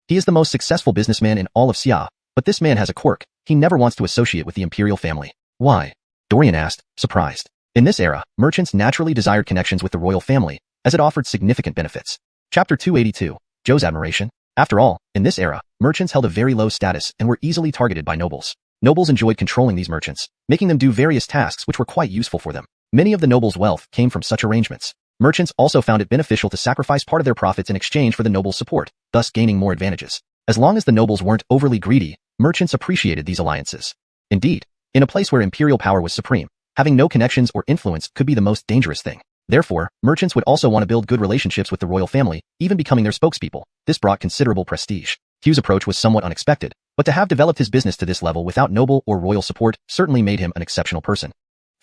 He is the most successful businessman in all of Xia, but this man has a quirk. He never wants to associate with the imperial family. Why? Dorian asked, surprised. In this era, merchants naturally desired connections with the royal family, as it offered significant benefits. Chapter 282, Joe's admiration. After all, in this era, merchants held a very low status and were easily targeted by nobles. Nobles enjoyed controlling these merchants, making them do various tasks which were quite useful for them. Many of the nobles' wealth came from such arrangements. Merchants also found it beneficial to sacrifice part of their profits in exchange for the nobles' support, thus gaining more advantages. As long as the nobles weren't overly greedy, merchants appreciated these alliances. Indeed, in a place where imperial power was supreme, having no connections or influence could be the most dangerous thing. Therefore, merchants would also want to build good relationships with the royal family, even becoming their spokespeople. This brought considerable prestige. Hugh's approach was somewhat unexpected, but to have developed his business to this level without noble or royal support certainly made him an exceptional person.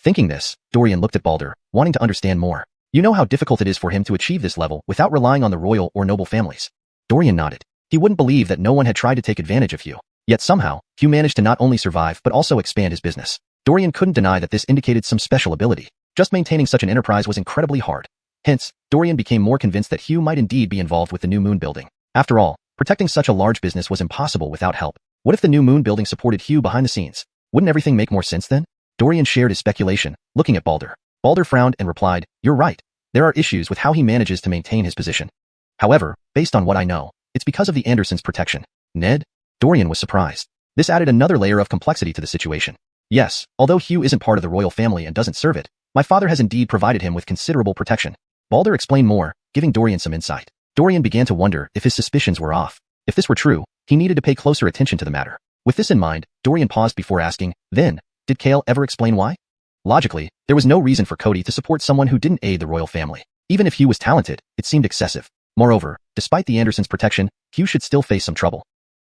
Thinking this, Dorian looked at Baldur, wanting to understand more. You know how difficult it is for him to achieve this level without relying on the royal or noble families. Dorian nodded. He wouldn't believe that no one had tried to take advantage of Hugh. Yet somehow, Hugh managed to not only survive but also expand his business. Dorian couldn't deny that this indicated some special ability. Just maintaining such an enterprise was incredibly hard. Hence, Dorian became more convinced that Hugh might indeed be involved with the new moon building. After all, protecting such a large business was impossible without help. What if the new moon building supported Hugh behind the scenes? Wouldn't everything make more sense then? Dorian shared his speculation, looking at Baldur. Baldur frowned and replied, You're right. There are issues with how he manages to maintain his position. However, based on what I know, it's because of the Andersons' protection. Ned? Dorian was surprised. This added another layer of complexity to the situation. Yes, although Hugh isn't part of the royal family and doesn't serve it, my father has indeed provided him with considerable protection. Baldur explained more, giving Dorian some insight. Dorian began to wonder if his suspicions were off. If this were true, He needed to pay closer attention to the matter. With this in mind, Dorian paused before asking, then, did Kale ever explain why? Logically, there was no reason for Cody to support someone who didn't aid the royal family. Even if Hugh was talented, it seemed excessive. Moreover, despite the Andersons' protection, Hugh should still face some trouble.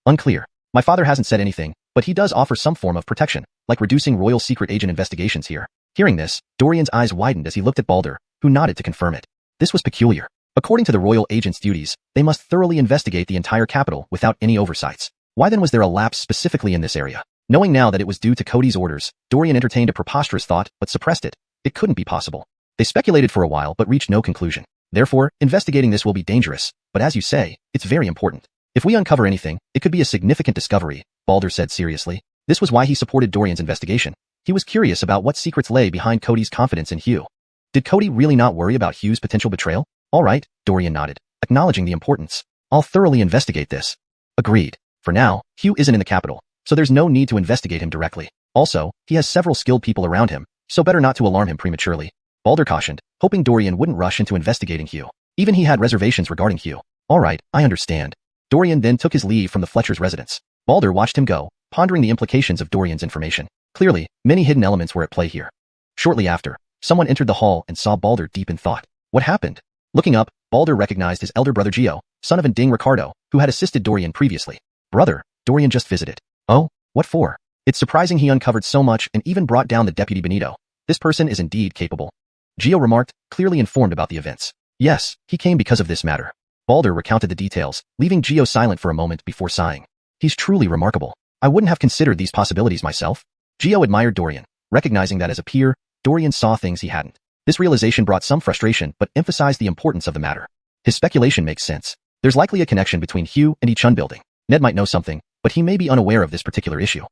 Unclear. My father hasn't said anything, but he does offer some form of protection, like reducing royal secret agent investigations here. Hearing this, Dorian's eyes widened as he looked at Balder, who nodded to confirm it. This was peculiar. According to the royal agent's duties, they must thoroughly investigate the entire capital without any oversights. Why then was there a lapse specifically in this area? Knowing now that it was due to Cody's orders, Dorian entertained a preposterous thought but suppressed it. It couldn't be possible. They speculated for a while but reached no conclusion. Therefore, investigating this will be dangerous, but as you say, it's very important. If we uncover anything, it could be a significant discovery, Balder said seriously. This was why he supported Dorian's investigation. He was curious about what secrets lay behind Cody's confidence in Hugh. Did Cody really not worry about Hugh's potential betrayal? All right, Dorian nodded, acknowledging the importance. I'll thoroughly investigate this. Agreed. For now, Hugh isn't in the capital, so there's no need to investigate him directly. Also, he has several skilled people around him, so better not to alarm him prematurely. Balder cautioned, hoping Dorian wouldn't rush into investigating Hugh. Even he had reservations regarding Hugh. All right, I understand. Dorian then took his leave from the Fletcher's residence. Balder watched him go, pondering the implications of Dorian's information. Clearly, many hidden elements were at play here. Shortly after, someone entered the hall and saw Balder deep in thought. What happened? Looking up, Balder recognized his elder brother Gio, son of Nding Ricardo, who had assisted Dorian previously. Brother, Dorian just visited. Oh, what for? It's surprising he uncovered so much and even brought down the Deputy Benito. This person is indeed capable. Gio remarked, clearly informed about the events. Yes, he came because of this matter. Balder recounted the details, leaving Gio silent for a moment before sighing. He's truly remarkable. I wouldn't have considered these possibilities myself. Gio admired Dorian, recognizing that as a peer, Dorian saw things he hadn't. This realization brought some frustration but emphasized the importance of the matter. His speculation makes sense. There's likely a connection between Hugh and Ichun building. Ned might know something, but he may be unaware of this particular issue.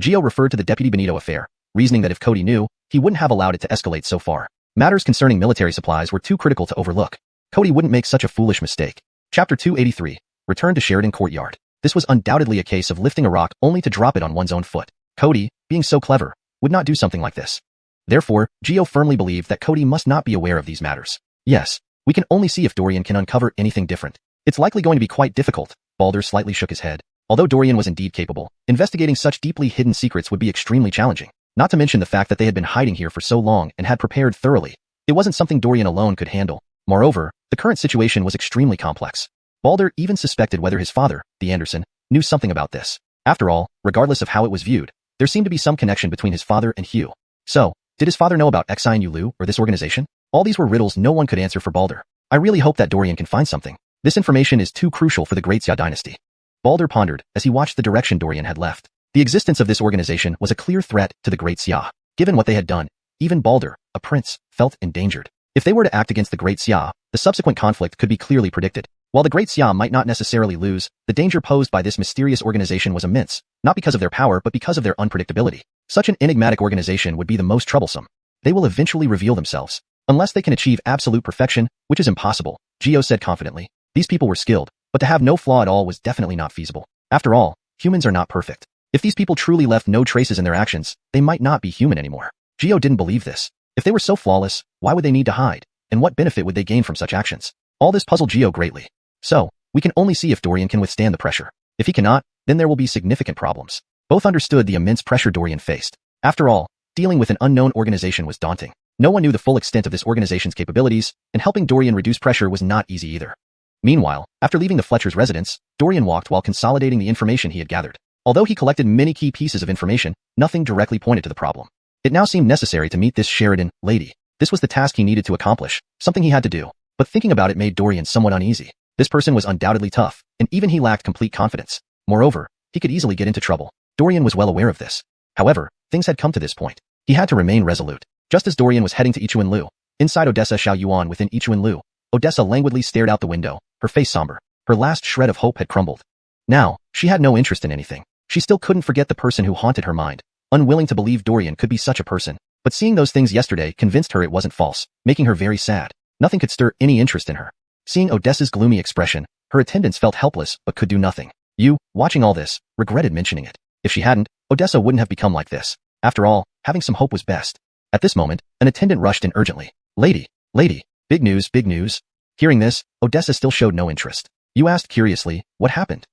Gio referred to the Deputy Benito affair, reasoning that if Cody knew, he wouldn't have allowed it to escalate so far. Matters concerning military supplies were too critical to overlook. Cody wouldn't make such a foolish mistake. Chapter 283. Return to Sheridan Courtyard. This was undoubtedly a case of lifting a rock only to drop it on one's own foot. Cody, being so clever, would not do something like this. Therefore, Gio firmly believed that Cody must not be aware of these matters. Yes, we can only see if Dorian can uncover anything different. It's likely going to be quite difficult. Balder slightly shook his head. Although Dorian was indeed capable, investigating such deeply hidden secrets would be extremely challenging. Not to mention the fact that they had been hiding here for so long and had prepared thoroughly. It wasn't something Dorian alone could handle. Moreover, the current situation was extremely complex. Balder even suspected whether his father, the Anderson, knew something about this. After all, regardless of how it was viewed, there seemed to be some connection between his father and Hugh. So, did his father know about Exine Yulu or this organization? All these were riddles no one could answer for Balder. I really hope that Dorian can find something. This information is too crucial for the Great Xia dynasty. Balder pondered as he watched the direction Dorian had left. The existence of this organization was a clear threat to the Great Xia. Given what they had done, even Balder, a prince, felt endangered. If they were to act against the Great Xia, the subsequent conflict could be clearly predicted. While the Great Xia might not necessarily lose, the danger posed by this mysterious organization was immense, not because of their power but because of their unpredictability. Such an enigmatic organization would be the most troublesome. They will eventually reveal themselves. Unless they can achieve absolute perfection, which is impossible, Gio said confidently. These people were skilled, but to have no flaw at all was definitely not feasible. After all, humans are not perfect. If these people truly left no traces in their actions, they might not be human anymore. Gio didn't believe this. If they were so flawless, why would they need to hide? And what benefit would they gain from such actions? All this puzzled Gio greatly. So, we can only see if Dorian can withstand the pressure. If he cannot, then there will be significant problems. Both understood the immense pressure Dorian faced. After all, dealing with an unknown organization was daunting. No one knew the full extent of this organization's capabilities, and helping Dorian reduce pressure was not easy either. Meanwhile, after leaving the Fletcher's residence, Dorian walked while consolidating the information he had gathered. Although he collected many key pieces of information, nothing directly pointed to the problem. It now seemed necessary to meet this Sheridan lady. This was the task he needed to accomplish, something he had to do. But thinking about it made Dorian somewhat uneasy. This person was undoubtedly tough, and even he lacked complete confidence. Moreover, he could easily get into trouble. Dorian was well aware of this. However, things had come to this point. He had to remain resolute. Just as Dorian was heading to Ichuan-Lu, inside Odessa Xiao Yuan within Ichuan-Lu, Odessa languidly stared out the window, her face somber. Her last shred of hope had crumbled. Now, she had no interest in anything. She still couldn't forget the person who haunted her mind, unwilling to believe Dorian could be such a person. But seeing those things yesterday convinced her it wasn't false, making her very sad. Nothing could stir any interest in her. Seeing Odessa's gloomy expression, her attendants felt helpless but could do nothing. Yu, watching all this, regretted mentioning it. If she hadn't, Odessa wouldn't have become like this. After all, having some hope was best. At this moment, an attendant rushed in urgently. Lady, big news, big news. Hearing this, Odessa still showed no interest. Yu asked curiously, what happened?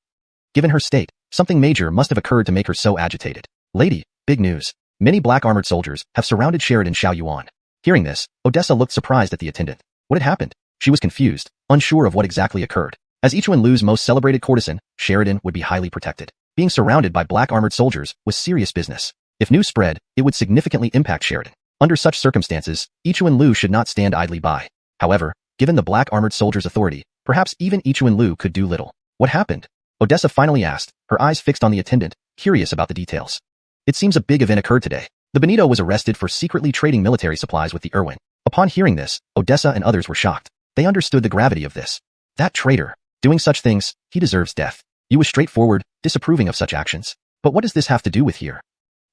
Given her state, something major must have occurred to make her so agitated. Lady, big news. Many black armored soldiers have surrounded Sheridan Xiaoyuan. Hearing this, Odessa looked surprised at the attendant. What had happened? She was confused, unsure of what exactly occurred. As Ichuen Lu's most celebrated courtesan, Sheridan would be highly protected. Being surrounded by black armored soldiers was serious business. If news spread, it would significantly impact Sheridan. Under such circumstances, Ichuen Lu should not stand idly by. However, given the black armored soldiers' authority, perhaps even Ichuen Lu could do little. What happened? Odessa finally asked, her eyes fixed on the attendant, curious about the details. It seems a big event occurred today. The Benito was arrested for secretly trading military supplies with the Irwin. Upon hearing this, Odessa and others were shocked. They understood the gravity of this. That traitor, doing such things, he deserves death. You was straightforward, disapproving of such actions. But what does this have to do with here?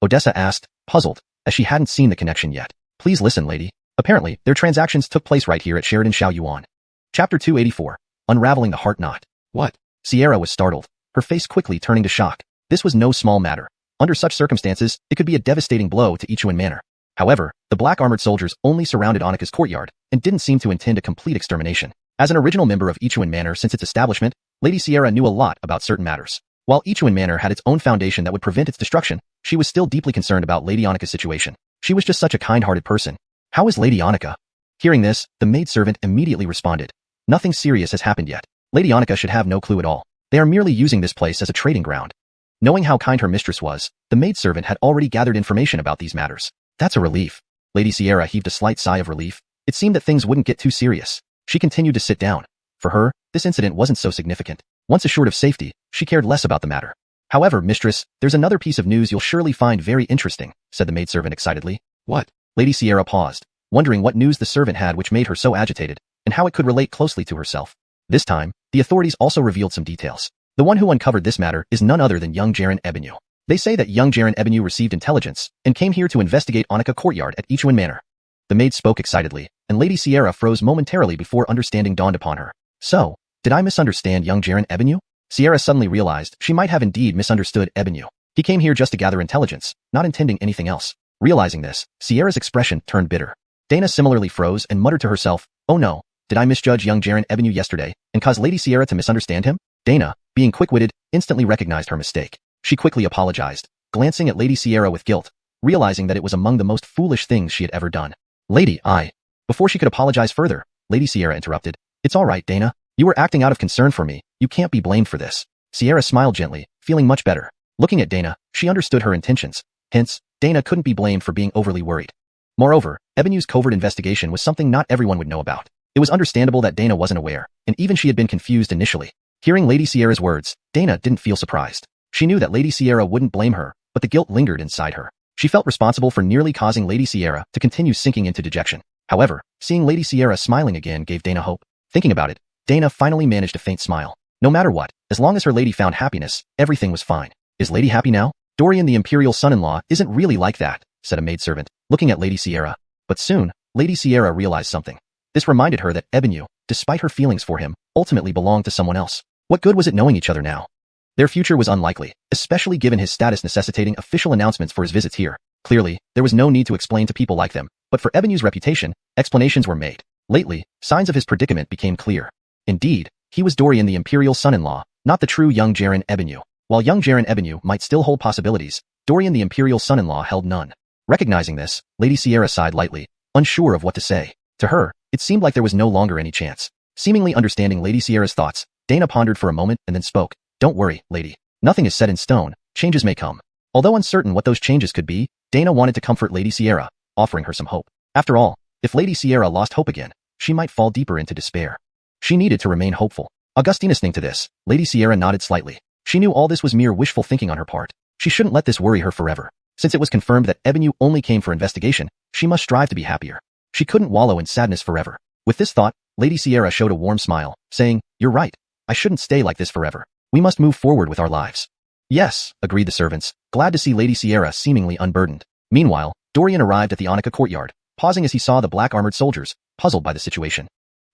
Odessa asked, puzzled, as she hadn't seen the connection yet. Please listen, lady. Apparently, their transactions took place right here at Sheridan Xiaoyuan. Chapter 284. Unraveling the Heart Knot. What? Sierra was startled, her face quickly turning to shock. This was no small matter. Under such circumstances, it could be a devastating blow to Ichuen Manor. However, the black armored soldiers only surrounded Anika's courtyard and didn't seem to intend a complete extermination. As an original member of Ichuen Manor since its establishment, Lady Sierra knew a lot about certain matters. While Ichuen Manor had its own foundation that would prevent its destruction, she was still deeply concerned about Lady Anika's situation. She was just such a kind-hearted person. How is Lady Anika? Hearing this, the maidservant immediately responded. Nothing serious has happened yet. Lady Anika should have no clue at all. They are merely using this place as a trading ground. Knowing how kind her mistress was, the maidservant had already gathered information about these matters. That's a relief. Lady Sierra heaved a slight sigh of relief. It seemed that things wouldn't get too serious. She continued to sit down. For her, this incident wasn't so significant. Once assured of safety, she cared less about the matter. However, mistress, there's another piece of news you'll surely find very interesting, said the maidservant excitedly. What? Lady Sierra paused, wondering what news the servant had which made her so agitated, and how it could relate closely to herself. This time, the authorities also revealed some details. The one who uncovered this matter is none other than young Jaren Ebenu. They say that young Jaren Ebenu received intelligence and came here to investigate Anika Courtyard at Ichuen Manor. The maid spoke excitedly, and Lady Sierra froze momentarily before understanding dawned upon her. So, did I misunderstand young Jaren Ebenu? Sierra suddenly realized she might have indeed misunderstood Ebenu. He came here just to gather intelligence, not intending anything else. Realizing this, Sierra's expression turned bitter. Dana similarly froze and muttered to herself, oh no, did I misjudge young Jaren Ebenu yesterday and cause Lady Sierra to misunderstand him? Dana, being quick-witted, instantly recognized her mistake. She quickly apologized, glancing at Lady Sierra with guilt, realizing that it was among the most foolish things she had ever done. Lady, Before she could apologize further, Lady Sierra interrupted. It's all right, Dana. You were acting out of concern for me. You can't be blamed for this. Sierra smiled gently, feeling much better. Looking at Dana, she understood her intentions. Hence, Dana couldn't be blamed for being overly worried. Moreover, Ebenu's covert investigation was something not everyone would know about. It was understandable that Dana wasn't aware, and even she had been confused initially. Hearing Lady Sierra's words, Dana didn't feel surprised. She knew that Lady Sierra wouldn't blame her, but the guilt lingered inside her. She felt responsible for nearly causing Lady Sierra to continue sinking into dejection. However, seeing Lady Sierra smiling again gave Dana hope. Thinking about it, Dana finally managed a faint smile. No matter what, as long as her lady found happiness, everything was fine. Is Lady happy now? Dorian the Imperial son-in-law isn't really like that, said a maidservant, looking at Lady Sierra. But soon, Lady Sierra realized something. This reminded her that Ebenu, despite her feelings for him, ultimately belonged to someone else. What good was it knowing each other now? Their future was unlikely, especially given his status necessitating official announcements for his visits here. Clearly, there was no need to explain to people like them, but for Ebenu's reputation, explanations were made. Lately, signs of his predicament became clear. Indeed, he was Dorian the Imperial son-in-law, not the true young Jaren Ebenu. While young Jaren Ebenu might still hold possibilities, Dorian the Imperial son-in-law held none. Recognizing this, Lady Sierra sighed lightly, unsure of what to say. To her, it seemed like there was no longer any chance. Seemingly understanding Lady Sierra's thoughts, Dana pondered for a moment and then spoke. Don't worry, lady. Nothing is set in stone, changes may come. Although uncertain what those changes could be, Dana wanted to comfort Lady Sierra, offering her some hope. After all, if Lady Sierra lost hope again, she might fall deeper into despair. She needed to remain hopeful. Augustine listening to this, Lady Sierra nodded slightly. She knew all this was mere wishful thinking on her part. She shouldn't let this worry her forever. Since it was confirmed that Ebenu only came for investigation, she must strive to be happier. She couldn't wallow in sadness forever. With this thought, Lady Sierra showed a warm smile, saying, You're right. I shouldn't stay like this forever. We must move forward with our lives. Yes, agreed the servants, glad to see Lady Sierra seemingly unburdened. Meanwhile, Dorian arrived at the Anika courtyard, pausing as he saw the black armored soldiers, puzzled by the situation.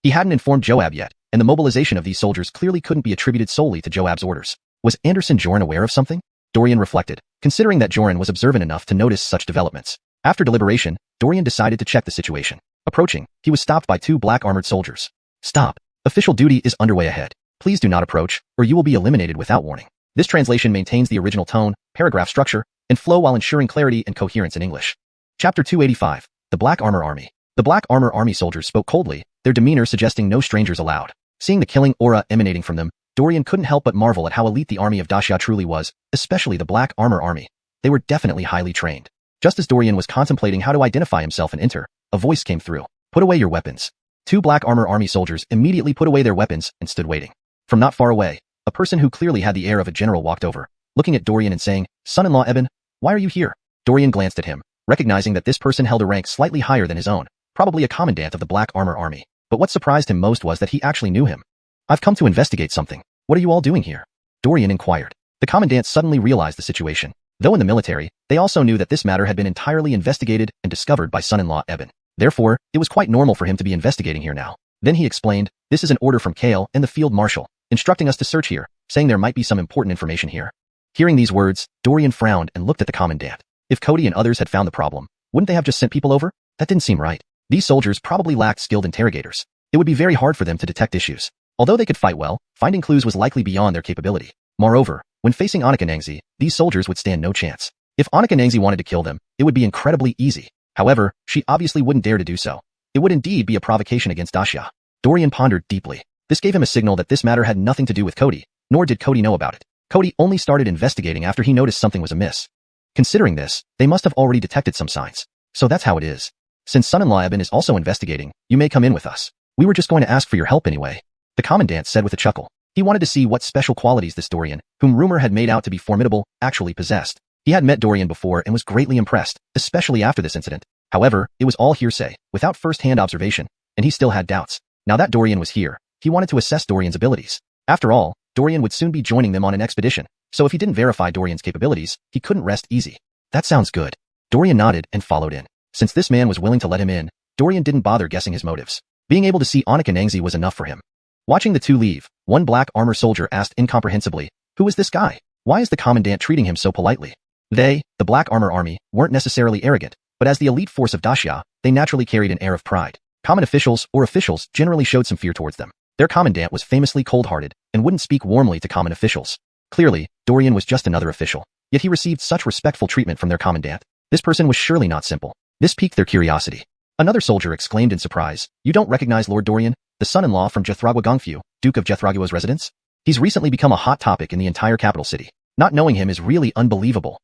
He hadn't informed Joab yet, and the mobilization of these soldiers clearly couldn't be attributed solely to Joab's orders. Was Anderson Joran aware of something? Dorian reflected, considering that Joran was observant enough to notice such developments. After deliberation, Dorian decided to check the situation. Approaching, he was stopped by two black armored soldiers. Stop. Official duty is underway ahead. Please do not approach, or you will be eliminated without warning. This translation maintains the original tone, paragraph structure, and flow while ensuring clarity and coherence in English. Chapter 285. The Black Armor Army. The Black Armor Army soldiers spoke coldly, their demeanor suggesting no strangers allowed. Seeing the killing aura emanating from them, Dorian couldn't help but marvel at how elite the army of Daxia truly was, especially the Black Armor Army. They were definitely highly trained. Just as Dorian was contemplating how to identify himself and enter, a voice came through. Put away your weapons. 2 Black Armor Army soldiers immediately put away their weapons and stood waiting. From not far away, a person who clearly had the air of a general walked over, looking at Dorian and saying, "Son-in-law Eben, why are you here?" Dorian glanced at him, recognizing that this person held a rank slightly higher than his own, probably a commandant of the Black Armor Army. But what surprised him most was that he actually knew him. "I've come to investigate something. What are you all doing here?" Dorian inquired. The commandant suddenly realized the situation. Though in the military, they also knew that this matter had been entirely investigated and discovered by son-in-law Eben. Therefore, it was quite normal for him to be investigating here now. Then he explained, "This is an order from Kale and the field marshal, instructing us to search here, saying there might be some important information here." Hearing these words, Dorian frowned and looked at the commandant. If Cody and others had found the problem, wouldn't they have just sent people over? That didn't seem right. These soldiers probably lacked skilled interrogators. It would be very hard for them to detect issues. Although they could fight well, finding clues was likely beyond their capability. Moreover, when facing Annika Nangzi, these soldiers would stand no chance. If Annika Nangzi wanted to kill them, it would be incredibly easy. However, she obviously wouldn't dare to do so. It would indeed be a provocation against Daxia. Dorian pondered deeply. This gave him a signal that this matter had nothing to do with Cody, nor did Cody know about it. Cody only started investigating after he noticed something was amiss. Considering this, they must have already detected some signs. So that's how it is. Since son-in-law Eben is also investigating, you may come in with us. We were just going to ask for your help anyway. The commandant said with a chuckle. He wanted to see what special qualities this Dorian, whom rumor had made out to be formidable, actually possessed. He had met Dorian before and was greatly impressed, especially after this incident. However, it was all hearsay, without first-hand observation, and he still had doubts. Now that Dorian was here, he wanted to assess Dorian's abilities. After all, Dorian would soon be joining them on an expedition, so if he didn't verify Dorian's capabilities, he couldn't rest easy. That sounds good. Dorian nodded and followed in. Since this man was willing to let him in, Dorian didn't bother guessing his motives. Being able to see Annika Nangzi was enough for him. Watching the two leave, one Black Armor soldier asked incomprehensibly, "Who is this guy? Why is the commandant treating him so politely?" They, the Black Armor Army, weren't necessarily arrogant, but as the elite force of Daxia, they naturally carried an air of pride. Common officials or officials generally showed some fear towards them. Their commandant was famously cold-hearted and wouldn't speak warmly to common officials. Clearly, Dorian was just another official, yet he received such respectful treatment from their commandant. This person was surely not simple. This piqued their curiosity. Another soldier exclaimed in surprise, "You don't recognize Lord Dorian, the son-in-law from Jethragua Kongfu, Duke of Jethragua's residence? He's recently become a hot topic in the entire capital city. Not knowing him is really unbelievable."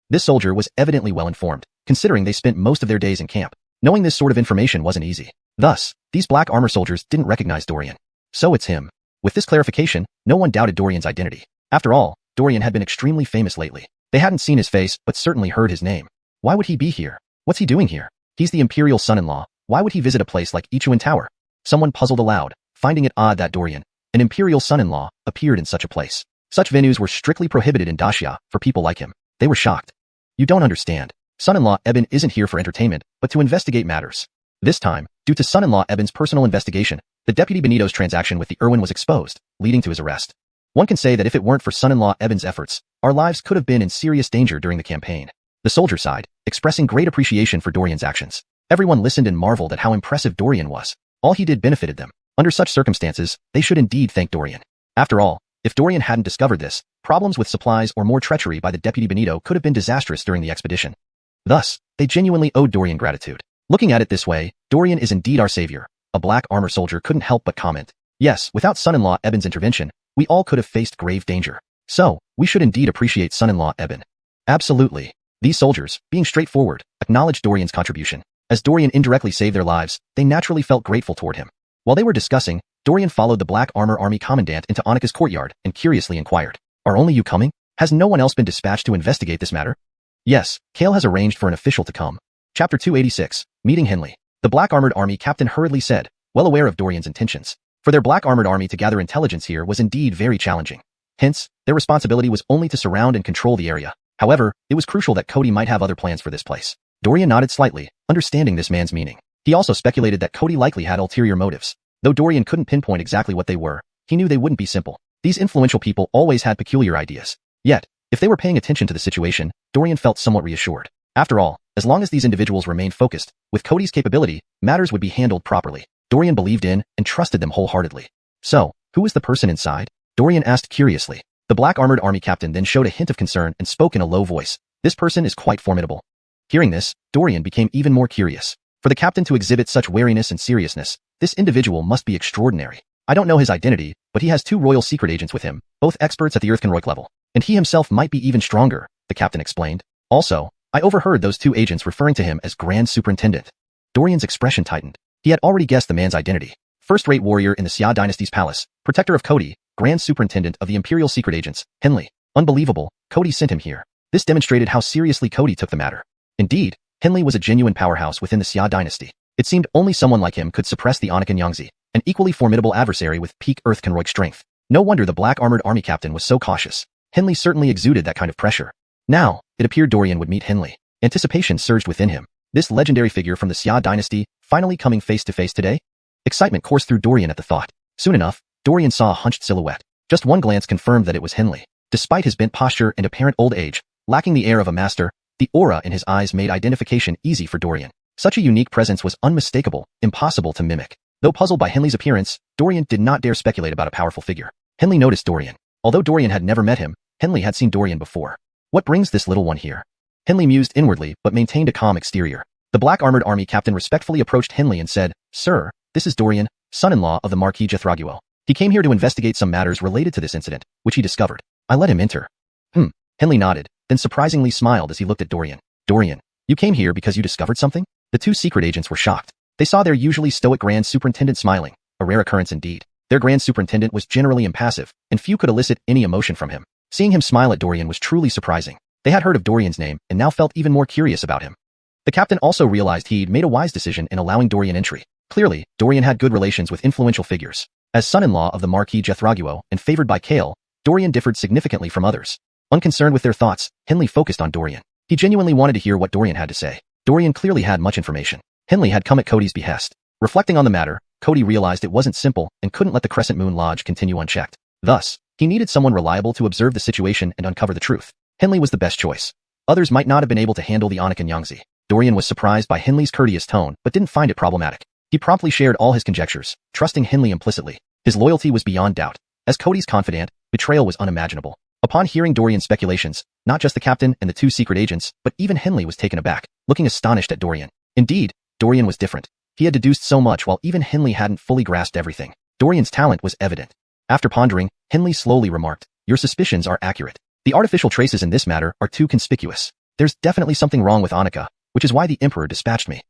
This soldier was evidently well informed, considering they spent most of their days in camp. Knowing this sort of information wasn't easy. Thus, these Black Armor soldiers didn't recognize Dorian. So it's him. With this clarification, no one doubted Dorian's identity. After all, Dorian had been extremely famous lately. They hadn't seen his face but certainly heard his name. Why would he be here? What's he doing here? He's the imperial son-in-law. Why would he visit a place like Ichuan Tower? Someone puzzled aloud, finding it odd that Dorian, an imperial son-in-law, appeared in such a place. Such venues were strictly prohibited in Daxia for people like him. They were shocked. "You don't understand. Son-in-law Eben isn't here for entertainment, but to investigate matters." This time, due to son-in-law Eben's personal investigation, the Deputy Benito's transaction with the Irwin was exposed, leading to his arrest. One can say that if it weren't for son-in-law Eben's efforts, our lives could have been in serious danger during the campaign. The soldier sighed, expressing great appreciation for Dorian's actions. Everyone listened and marveled at how impressive Dorian was. All he did benefited them. Under such circumstances, they should indeed thank Dorian. After all, if Dorian hadn't discovered this, problems with supplies or more treachery by the Deputy Benito could have been disastrous during the expedition. Thus, they genuinely owed Dorian gratitude. Looking at it this way, Dorian is indeed our savior. A Black Armor soldier couldn't help but comment. Yes, without son-in-law Eben's intervention, we all could have faced grave danger. So, we should indeed appreciate son-in-law Eben. Absolutely. These soldiers, being straightforward, acknowledged Dorian's contribution. As Dorian indirectly saved their lives, they naturally felt grateful toward him. While they were discussing, Dorian followed the Black Armor Army commandant into Annika's courtyard and curiously inquired, "Are only you coming? Has no one else been dispatched to investigate this matter?" "Yes, Kale has arranged for an official to come." Chapter 286, Meeting Henley. The Black Armored Army captain hurriedly said, well aware of Dorian's intentions. For their Black Armored Army to gather intelligence here was indeed very challenging. Hence, their responsibility was only to surround and control the area. However, it was crucial that Cody might have other plans for this place. Dorian nodded slightly, understanding this man's meaning. He also speculated that Cody likely had ulterior motives. Though Dorian couldn't pinpoint exactly what they were, he knew they wouldn't be simple. These influential people always had peculiar ideas. Yet, if they were paying attention to the situation, Dorian felt somewhat reassured. After all, as long as these individuals remained focused, with Cody's capability, matters would be handled properly. Dorian believed in and trusted them wholeheartedly. "So, who is the person inside?" Dorian asked curiously. The black armored army captain then showed a hint of concern and spoke in a low voice. This person is quite formidable. Hearing this, Dorian became even more curious. For the captain to exhibit such wariness and seriousness, this individual must be extraordinary. I don't know his identity, but he has 2 royal secret agents with him, both experts at the Earthconroik level. And he himself might be even stronger, the captain explained. Also, I overheard those 2 agents referring to him as Grand Superintendent. Dorian's expression tightened. He had already guessed the man's identity. First-rate warrior in the Xia dynasty's palace, protector of Cody, Grand Superintendent of the Imperial Secret Agents, Henley. Unbelievable, Cody sent him here. This demonstrated how seriously Cody took the matter. Indeed, Henley was a genuine powerhouse within the Xia dynasty. It seemed only someone like him could suppress the Anakin Yangzi, an equally formidable adversary with peak Earthconroik strength. No wonder the black armored army captain was so cautious. Henley certainly exuded that kind of pressure. Now, it appeared Dorian would meet Henley. Anticipation surged within him. This legendary figure from the Xia dynasty, finally coming face to face today? Excitement coursed through Dorian at the thought. Soon enough, Dorian saw a hunched silhouette. Just one glance confirmed that it was Henley. Despite his bent posture and apparent old age, lacking the air of a master, the aura in his eyes made identification easy for Dorian. Such a unique presence was unmistakable, impossible to mimic. Though puzzled by Henley's appearance, Dorian did not dare speculate about a powerful figure. Henley noticed Dorian. Although Dorian had never met him, Henley had seen Dorian before. What brings this little one here? Henley mused inwardly but maintained a calm exterior. The black armored army captain respectfully approached Henley and said, "Sir, this is Dorian, son-in-law of the Marquis Jethraguel. He came here to investigate some matters related to this incident, which he discovered. I let him enter." Henley nodded, then surprisingly smiled as he looked at Dorian. "Dorian, you came here because you discovered something?" The 2 secret agents were shocked. They saw their usually stoic Grand Superintendent smiling, a rare occurrence indeed. Their Grand Superintendent was generally impassive, and few could elicit any emotion from him. Seeing him smile at Dorian was truly surprising. They had heard of Dorian's name and now felt even more curious about him. The captain also realized he'd made a wise decision in allowing Dorian entry. Clearly, Dorian had good relations with influential figures. As son-in-law of the Marquis Jethraguel and favored by Kale, Dorian differed significantly from others. Unconcerned with their thoughts, Henley focused on Dorian. He genuinely wanted to hear what Dorian had to say. Dorian clearly had much information. Henley had come at Cody's behest. Reflecting on the matter, Cody realized it wasn't simple and couldn't let the Crescent Moon Lodge continue unchecked. Thus, he needed someone reliable to observe the situation and uncover the truth. Henley was the best choice. Others might not have been able to handle the Anakin Yangzi. Dorian was surprised by Henley's courteous tone but didn't find it problematic. He promptly shared all his conjectures, trusting Henley implicitly. His loyalty was beyond doubt. As Cody's confidant, betrayal was unimaginable. Upon hearing Dorian's speculations, not just the captain and the 2 secret agents, but even Henley was taken aback, looking astonished at Dorian. Indeed, Dorian was different. He had deduced so much while even Henley hadn't fully grasped everything. Dorian's talent was evident. After pondering, Henley slowly remarked, "Your suspicions are accurate. The artificial traces in this matter are too conspicuous. There's definitely something wrong with Annika, which is why the Emperor dispatched me."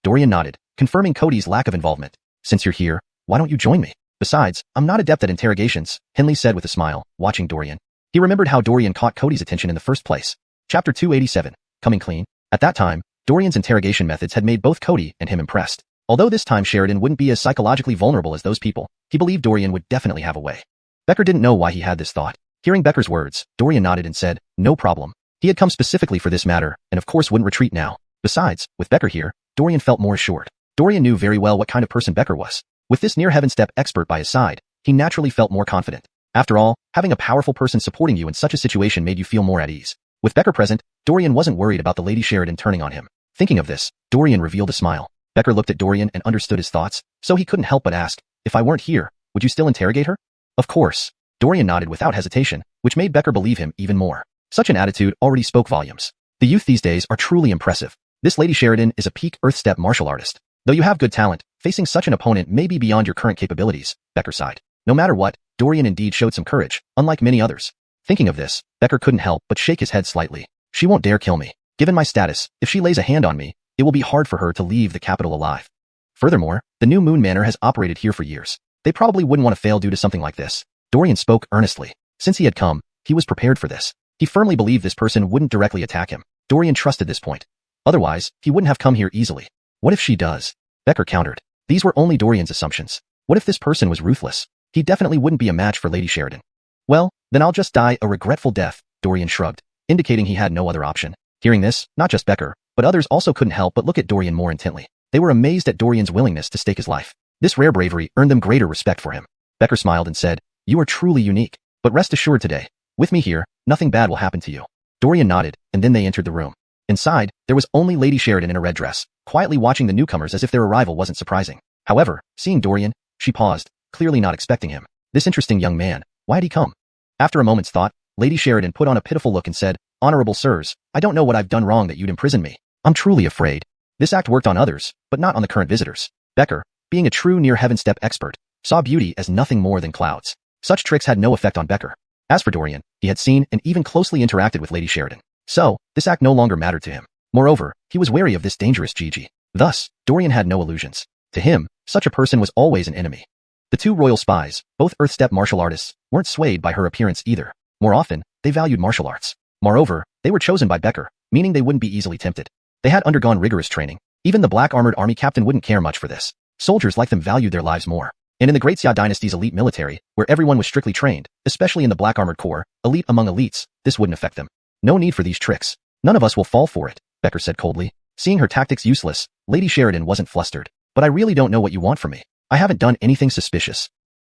Dorian nodded, confirming Cody's lack of involvement. "Since you're here, why don't you join me? Besides, I'm not adept at interrogations," Henley said with a smile, watching Dorian. He remembered how Dorian caught Cody's attention in the first place. Chapter 287, Coming Clean. At that time, Dorian's interrogation methods had made both Cody and him impressed. Although this time Sheridan wouldn't be as psychologically vulnerable as those people, he believed Dorian would definitely have a way. Becker didn't know why he had this thought. Hearing Becker's words, Dorian nodded and said, "No problem." He had come specifically for this matter, and of course wouldn't retreat now. Besides, with Becker here, Dorian felt more assured. Dorian knew very well what kind of person Becker was. With this near-heaven step expert by his side, he naturally felt more confident. After all, having a powerful person supporting you in such a situation made you feel more at ease. With Becker present, Dorian wasn't worried about the Lady Sheridan turning on him. Thinking of this, Dorian revealed a smile. Becker looked at Dorian and understood his thoughts, so he couldn't help but ask, "If I weren't here, would you still interrogate her?" "Of course." Dorian nodded without hesitation, which made Becker believe him even more. Such an attitude already spoke volumes. The youth these days are truly impressive. This Lady Sheridan is a peak Earth-step martial artist. Though you have good talent, facing such an opponent may be beyond your current capabilities, Becker sighed. No matter what, Dorian indeed showed some courage, unlike many others. Thinking of this, Becker couldn't help but shake his head slightly. She won't dare kill me. Given my status, if she lays a hand on me, it will be hard for her to leave the capital alive. Furthermore, the New Moon Manor has operated here for years. They probably wouldn't want to fail due to something like this. Dorian spoke earnestly. Since he had come, he was prepared for this. He firmly believed this person wouldn't directly attack him. Dorian trusted this point. Otherwise, he wouldn't have come here easily. What if she does? Becker countered. These were only Dorian's assumptions. What if this person was ruthless? He definitely wouldn't be a match for Lady Sheridan. Well, then I'll just die a regretful death, Dorian shrugged, indicating he had no other option. Hearing this, not just Becker, but others also couldn't help but look at Dorian more intently. They were amazed at Dorian's willingness to stake his life. This rare bravery earned them greater respect for him. Becker smiled and said, "You are truly unique, but rest assured today, with me here, nothing bad will happen to you." Dorian nodded, and then they entered the room. Inside, there was only Lady Sheridan in a red dress, quietly watching the newcomers as if their arrival wasn't surprising. However, seeing Dorian, she paused, clearly not expecting him. This interesting young man, why had he come? After a moment's thought, Lady Sheridan put on a pitiful look and said, "Honorable sirs, I don't know what I've done wrong that you'd imprison me. I'm truly afraid." This act worked on others, but not on the current visitors. Becker, being a true near-heaven step expert, saw beauty as nothing more than clouds. Such tricks had no effect on Becker. As for Dorian, he had seen and even closely interacted with Lady Sheridan. So, this act no longer mattered to him. Moreover, he was wary of this dangerous Gigi. Thus, Dorian had no illusions. To him, such a person was always an enemy. The two royal spies, both earth-step martial artists, weren't swayed by her appearance either. More often, they valued martial arts. Moreover, they were chosen by Becker, meaning they wouldn't be easily tempted. They had undergone rigorous training. Even the black-armored army captain wouldn't care much for this. Soldiers like them valued their lives more. And in the Great Xia dynasty's elite military, where everyone was strictly trained, especially in the black-armored corps, elite among elites, this wouldn't affect them. No need for these tricks. None of us will fall for it, Becker said coldly. Seeing her tactics useless, Lady Sheridan wasn't flustered. But I really don't know what you want from me. I haven't done anything suspicious.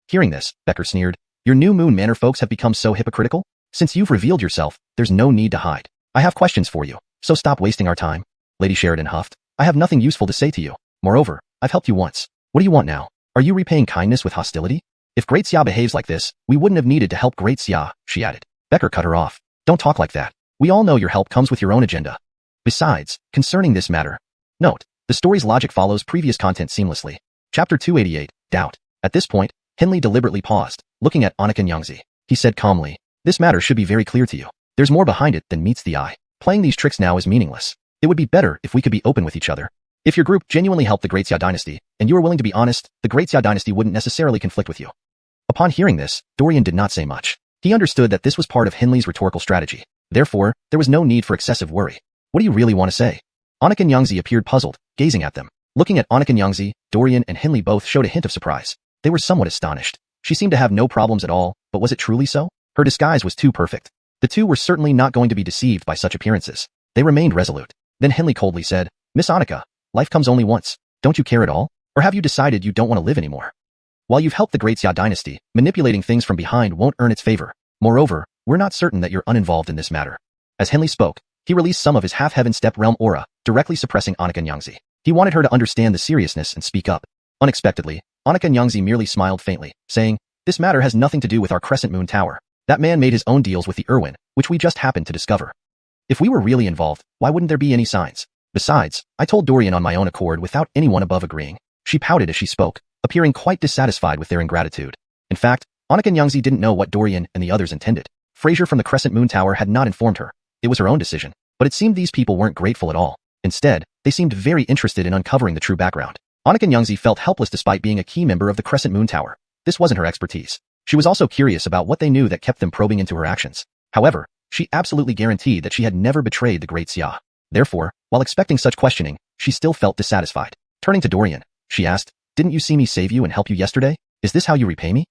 Hearing this, Becker sneered. Your New Moon Manor folks have become so hypocritical? Since you've revealed yourself, there's no need to hide. I have questions for you, so stop wasting our time. Lady Sheridan huffed. I have nothing useful to say to you. Moreover, I've helped you once. What do you want now? Are you repaying kindness with hostility? If Great Xia behaves like this, we wouldn't have needed to help Great Xia, she added. Becker cut her off. Don't talk like that. We all know your help comes with your own agenda. Besides, concerning this matter. Note, the story's logic follows previous content seamlessly. Chapter 288, Doubt. At this point, Henley deliberately paused, looking at Annika Nyangzi. He said calmly, this matter should be very clear to you. There's more behind it than meets the eye. Playing these tricks now is meaningless. It would be better if we could be open with each other. If your group genuinely helped the Great Xia dynasty, and you are willing to be honest, the Great Xia dynasty wouldn't necessarily conflict with you. Upon hearing this, Dorian did not say much. He understood that this was part of Henley's rhetorical strategy. Therefore, there was no need for excessive worry. What do you really want to say? Annika Nyangzi appeared puzzled, gazing at them. Looking at Annika Nyangzi, Dorian and Henley both showed a hint of surprise. They were somewhat astonished. She seemed to have no problems at all, but was it truly so? Her disguise was too perfect. The two were certainly not going to be deceived by such appearances. They remained resolute. Then Henley coldly said, Miss Annika, life comes only once. Don't you care at all? Or have you decided you don't want to live anymore? While you've helped the Great Xia dynasty, manipulating things from behind won't earn its favor. Moreover, we're not certain that you're uninvolved in this matter. As Henley spoke, he released some of his half-heaven step realm aura, directly suppressing Annika Nyangzi. He wanted her to understand the seriousness and speak up. Unexpectedly, Annika Nyangzi merely smiled faintly, saying, this matter has nothing to do with our Crescent Moon Tower. That man made his own deals with the Irwin, which we just happened to discover. If we were really involved, why wouldn't there be any signs? Besides, I told Dorian on my own accord without anyone above agreeing. She pouted as she spoke, appearing quite dissatisfied with their ingratitude. In fact, Annika Nyangzi didn't know what Dorian and the others intended. Fraser from the Crescent Moon Tower had not informed her. It was her own decision. But it seemed these people weren't grateful at all. Instead, they seemed very interested in uncovering the true background. Annika Nyangzi felt helpless despite being a key member of the Crescent Moon Tower. This wasn't her expertise. She was also curious about what they knew that kept them probing into her actions. However, she absolutely guaranteed that she had never betrayed the Great Xia. Therefore, while expecting such questioning, she still felt dissatisfied. Turning to Dorian, she asked, didn't you see me save you and help you yesterday? Is this how you repay me?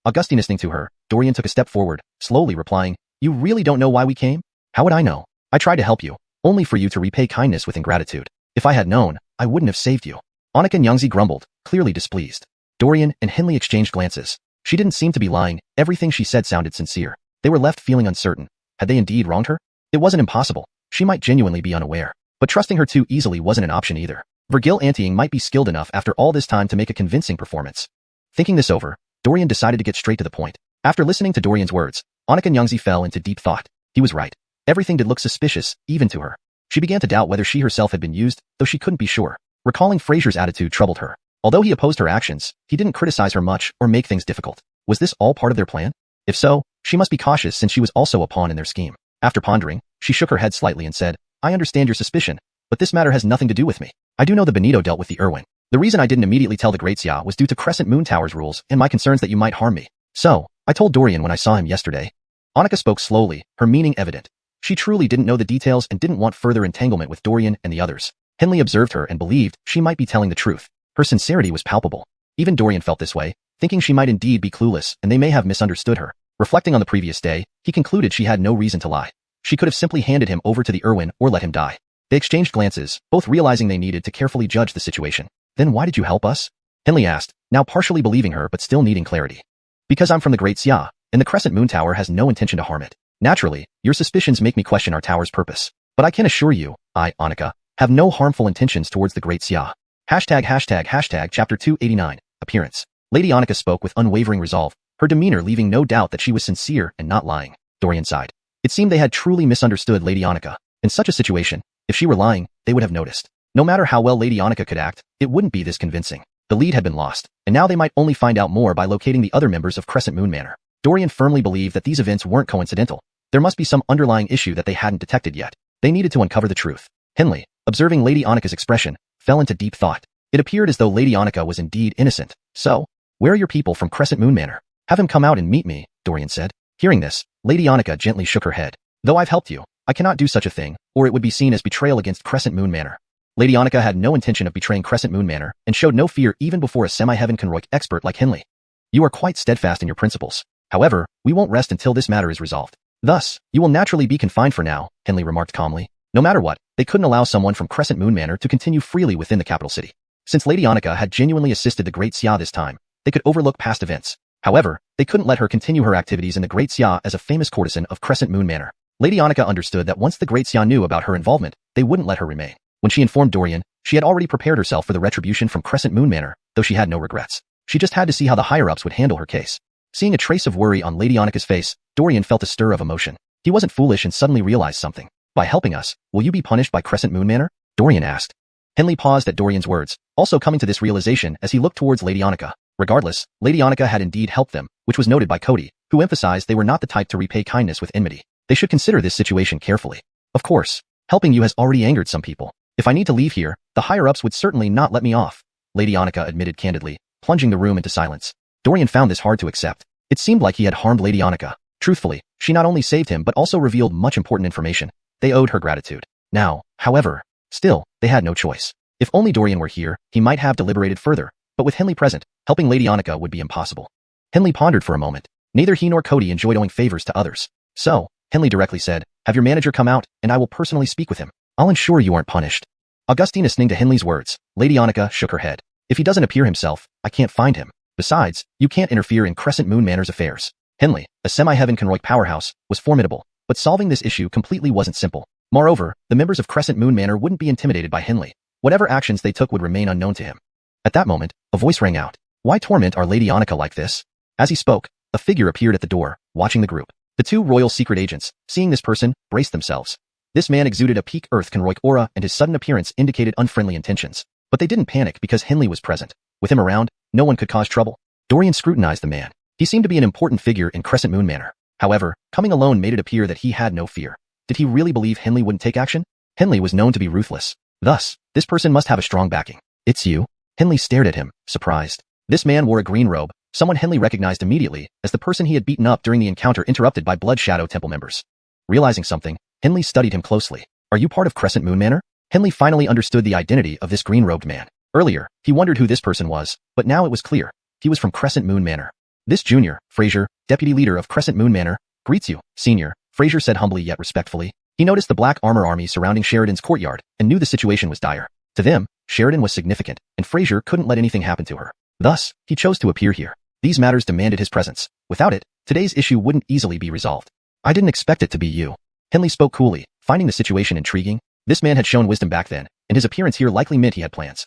Augustine listening to her, Dorian took a step forward, slowly replying, you really don't know why we came? How would I know? I tried to help you, only for you to repay kindness with ingratitude. If I had known, I wouldn't have saved you. Annika Nyangzi grumbled, clearly displeased. Dorian and Henley exchanged glances. She didn't seem to be lying. Everything she said sounded sincere. They were left feeling uncertain. Had they indeed wronged her? It wasn't impossible. She might genuinely be unaware. But trusting her too easily wasn't an option either. Virgil Anteing might be skilled enough after all this time to make a convincing performance. Thinking this over, Dorian decided to get straight to the point. After listening to Dorian's words, Annika Nyangzi fell into deep thought. He was right. Everything did look suspicious, even to her. She began to doubt whether she herself had been used, though she couldn't be sure. Recalling Fraser's attitude troubled her. Although he opposed her actions, he didn't criticize her much or make things difficult. Was this all part of their plan? If so, she must be cautious since she was also a pawn in their scheme. After pondering, she shook her head slightly and said, I understand your suspicion, but this matter has nothing to do with me. I do know the Benito dealt with the Irwin. The reason I didn't immediately tell the Great Xia was due to Crescent Moon Tower's rules and my concerns that you might harm me. So, I told Dorian when I saw him yesterday. Annika spoke slowly, her meaning evident. She truly didn't know the details and didn't want further entanglement with Dorian and the others. Henley observed her and believed she might be telling the truth. Her sincerity was palpable. Even Dorian felt this way, thinking she might indeed be clueless and they may have misunderstood her. Reflecting on the previous day, he concluded she had no reason to lie. She could have simply handed him over to the Irwin or let him die. They exchanged glances, both realizing they needed to carefully judge the situation. Then why did you help us? Henley asked, now partially believing her but still needing clarity. Because I'm from the Great Xia, and the Crescent Moon Tower has no intention to harm it. Naturally, your suspicions make me question our tower's purpose. But I can assure you, I, Annika, have no harmful intentions towards the Great Xia. Chapter 289, Appearance. Lady Annika spoke with unwavering resolve, her demeanor leaving no doubt that she was sincere and not lying. Dorian sighed. It seemed they had truly misunderstood Lady Annika. In such a situation, if she were lying, they would have noticed. No matter how well Lady Annika could act, it wouldn't be this convincing. The lead had been lost, and now they might only find out more by locating the other members of Crescent Moon Manor. Dorian firmly believed that these events weren't coincidental. There must be some underlying issue that they hadn't detected yet. They needed to uncover the truth. Henley, observing Lady Annika's expression, fell into deep thought. It appeared as though Lady Annika was indeed innocent. So, where are your people from Crescent Moon Manor? Have him come out and meet me, Dorian said. Hearing this, Lady Annika gently shook her head. Though I've helped you, I cannot do such a thing, or it would be seen as betrayal against Crescent Moon Manor. Lady Annika had no intention of betraying Crescent Moon Manor and showed no fear even before a semi-heaven conroik expert like Henley. You are quite steadfast in your principles. However, we won't rest until this matter is resolved. Thus, you will naturally be confined for now, Henley remarked calmly. No matter what, they couldn't allow someone from Crescent Moon Manor to continue freely within the capital city. Since Lady Annika had genuinely assisted the Great Xia this time, they could overlook past events. However, they couldn't let her continue her activities in the Great Xia as a famous courtesan of Crescent Moon Manor. Lady Annika understood that once the Great Xia knew about her involvement, they wouldn't let her remain. When she informed Dorian, she had already prepared herself for the retribution from Crescent Moon Manor, though she had no regrets. She just had to see how the higher-ups would handle her case. Seeing a trace of worry on Lady Annika's face, Dorian felt a stir of emotion. He wasn't foolish and suddenly realized something. By helping us, will you be punished by Crescent Moon Manor? Dorian asked. Henley paused at Dorian's words, also coming to this realization as he looked towards Lady Annika. Regardless, Lady Annika had indeed helped them, which was noted by Cody, who emphasized they were not the type to repay kindness with enmity. They should consider this situation carefully. Of course, helping you has already angered some people. If I need to leave here, the higher-ups would certainly not let me off, Lady Annika admitted candidly, plunging the room into silence. Dorian found this hard to accept. It seemed like he had harmed Lady Annika. Truthfully, she not only saved him but also revealed much important information. They owed her gratitude. Now, however, still, they had no choice. If only Dorian were here, he might have deliberated further, but with Henley present, helping Lady Annika would be impossible. Henley pondered for a moment. Neither he nor Cody enjoyed owing favors to others. So, Henley directly said, have your manager come out, and I will personally speak with him. I'll ensure you aren't punished. Augustine listening to Henley's words, Lady Annika shook her head. If he doesn't appear himself, I can't find him. Besides, you can't interfere in Crescent Moon Manor's affairs. Henley, a semi-heaven conroik powerhouse, was formidable, but solving this issue completely wasn't simple. Moreover, the members of Crescent Moon Manor wouldn't be intimidated by Henley. Whatever actions they took would remain unknown to him. At that moment, a voice rang out. Why torment our Lady Annika like this? As he spoke, a figure appeared at the door, watching the group. The two royal secret agents, seeing this person, braced themselves. This man exuded a peak Earth conroik aura and his sudden appearance indicated unfriendly intentions. But they didn't panic because Henley was present. With him around, no one could cause trouble. Dorian scrutinized the man. He seemed to be an important figure in Crescent Moon Manor. However, coming alone made it appear that he had no fear. Did he really believe Henley wouldn't take action? Henley was known to be ruthless. Thus, this person must have a strong backing. It's you? Henley stared at him, surprised. This man wore a green robe, someone Henley recognized immediately as the person he had beaten up during the encounter interrupted by Blood Shadow Temple members. Realizing something, Henley studied him closely. Are you part of Crescent Moon Manor? Henley finally understood the identity of this green-robed man. Earlier, he wondered who this person was, but now it was clear. He was from Crescent Moon Manor. This junior, Fraser, deputy leader of Crescent Moon Manor, greets you, senior, Fraser said humbly yet respectfully. He noticed the black armor army surrounding Sheridan's courtyard and knew the situation was dire. To them, Sheridan was significant, and Fraser couldn't let anything happen to her. Thus, he chose to appear here. These matters demanded his presence. Without it, today's issue wouldn't easily be resolved. I didn't expect it to be you. Henley spoke coolly, finding the situation intriguing. This man had shown wisdom back then, and his appearance here likely meant he had plans.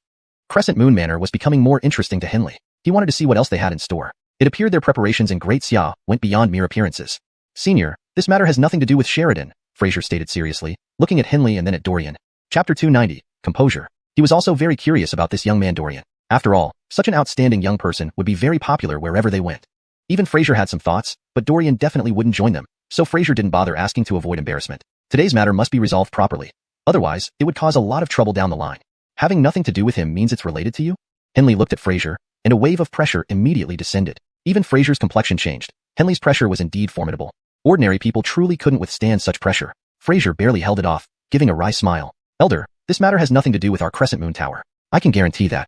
Crescent Moon Manor was becoming more interesting to Henley. He wanted to see what else they had in store. It appeared their preparations in Great Xia went beyond mere appearances. Senior, this matter has nothing to do with Sheridan, Fraser stated seriously, looking at Henley and then at Dorian. Chapter 290, Composure. He was also very curious about this young man Dorian. After all, such an outstanding young person would be very popular wherever they went. Even Fraser had some thoughts, but Dorian definitely wouldn't join them, so Fraser didn't bother asking to avoid embarrassment. Today's matter must be resolved properly. Otherwise, it would cause a lot of trouble down the line. Having nothing to do with him means it's related to you? Henley looked at Fraser, and a wave of pressure immediately descended. Even Fraser's complexion changed. Henley's pressure was indeed formidable. Ordinary people truly couldn't withstand such pressure. Fraser barely held it off, giving a wry smile. Elder, this matter has nothing to do with our Crescent Moon Tower. I can guarantee that.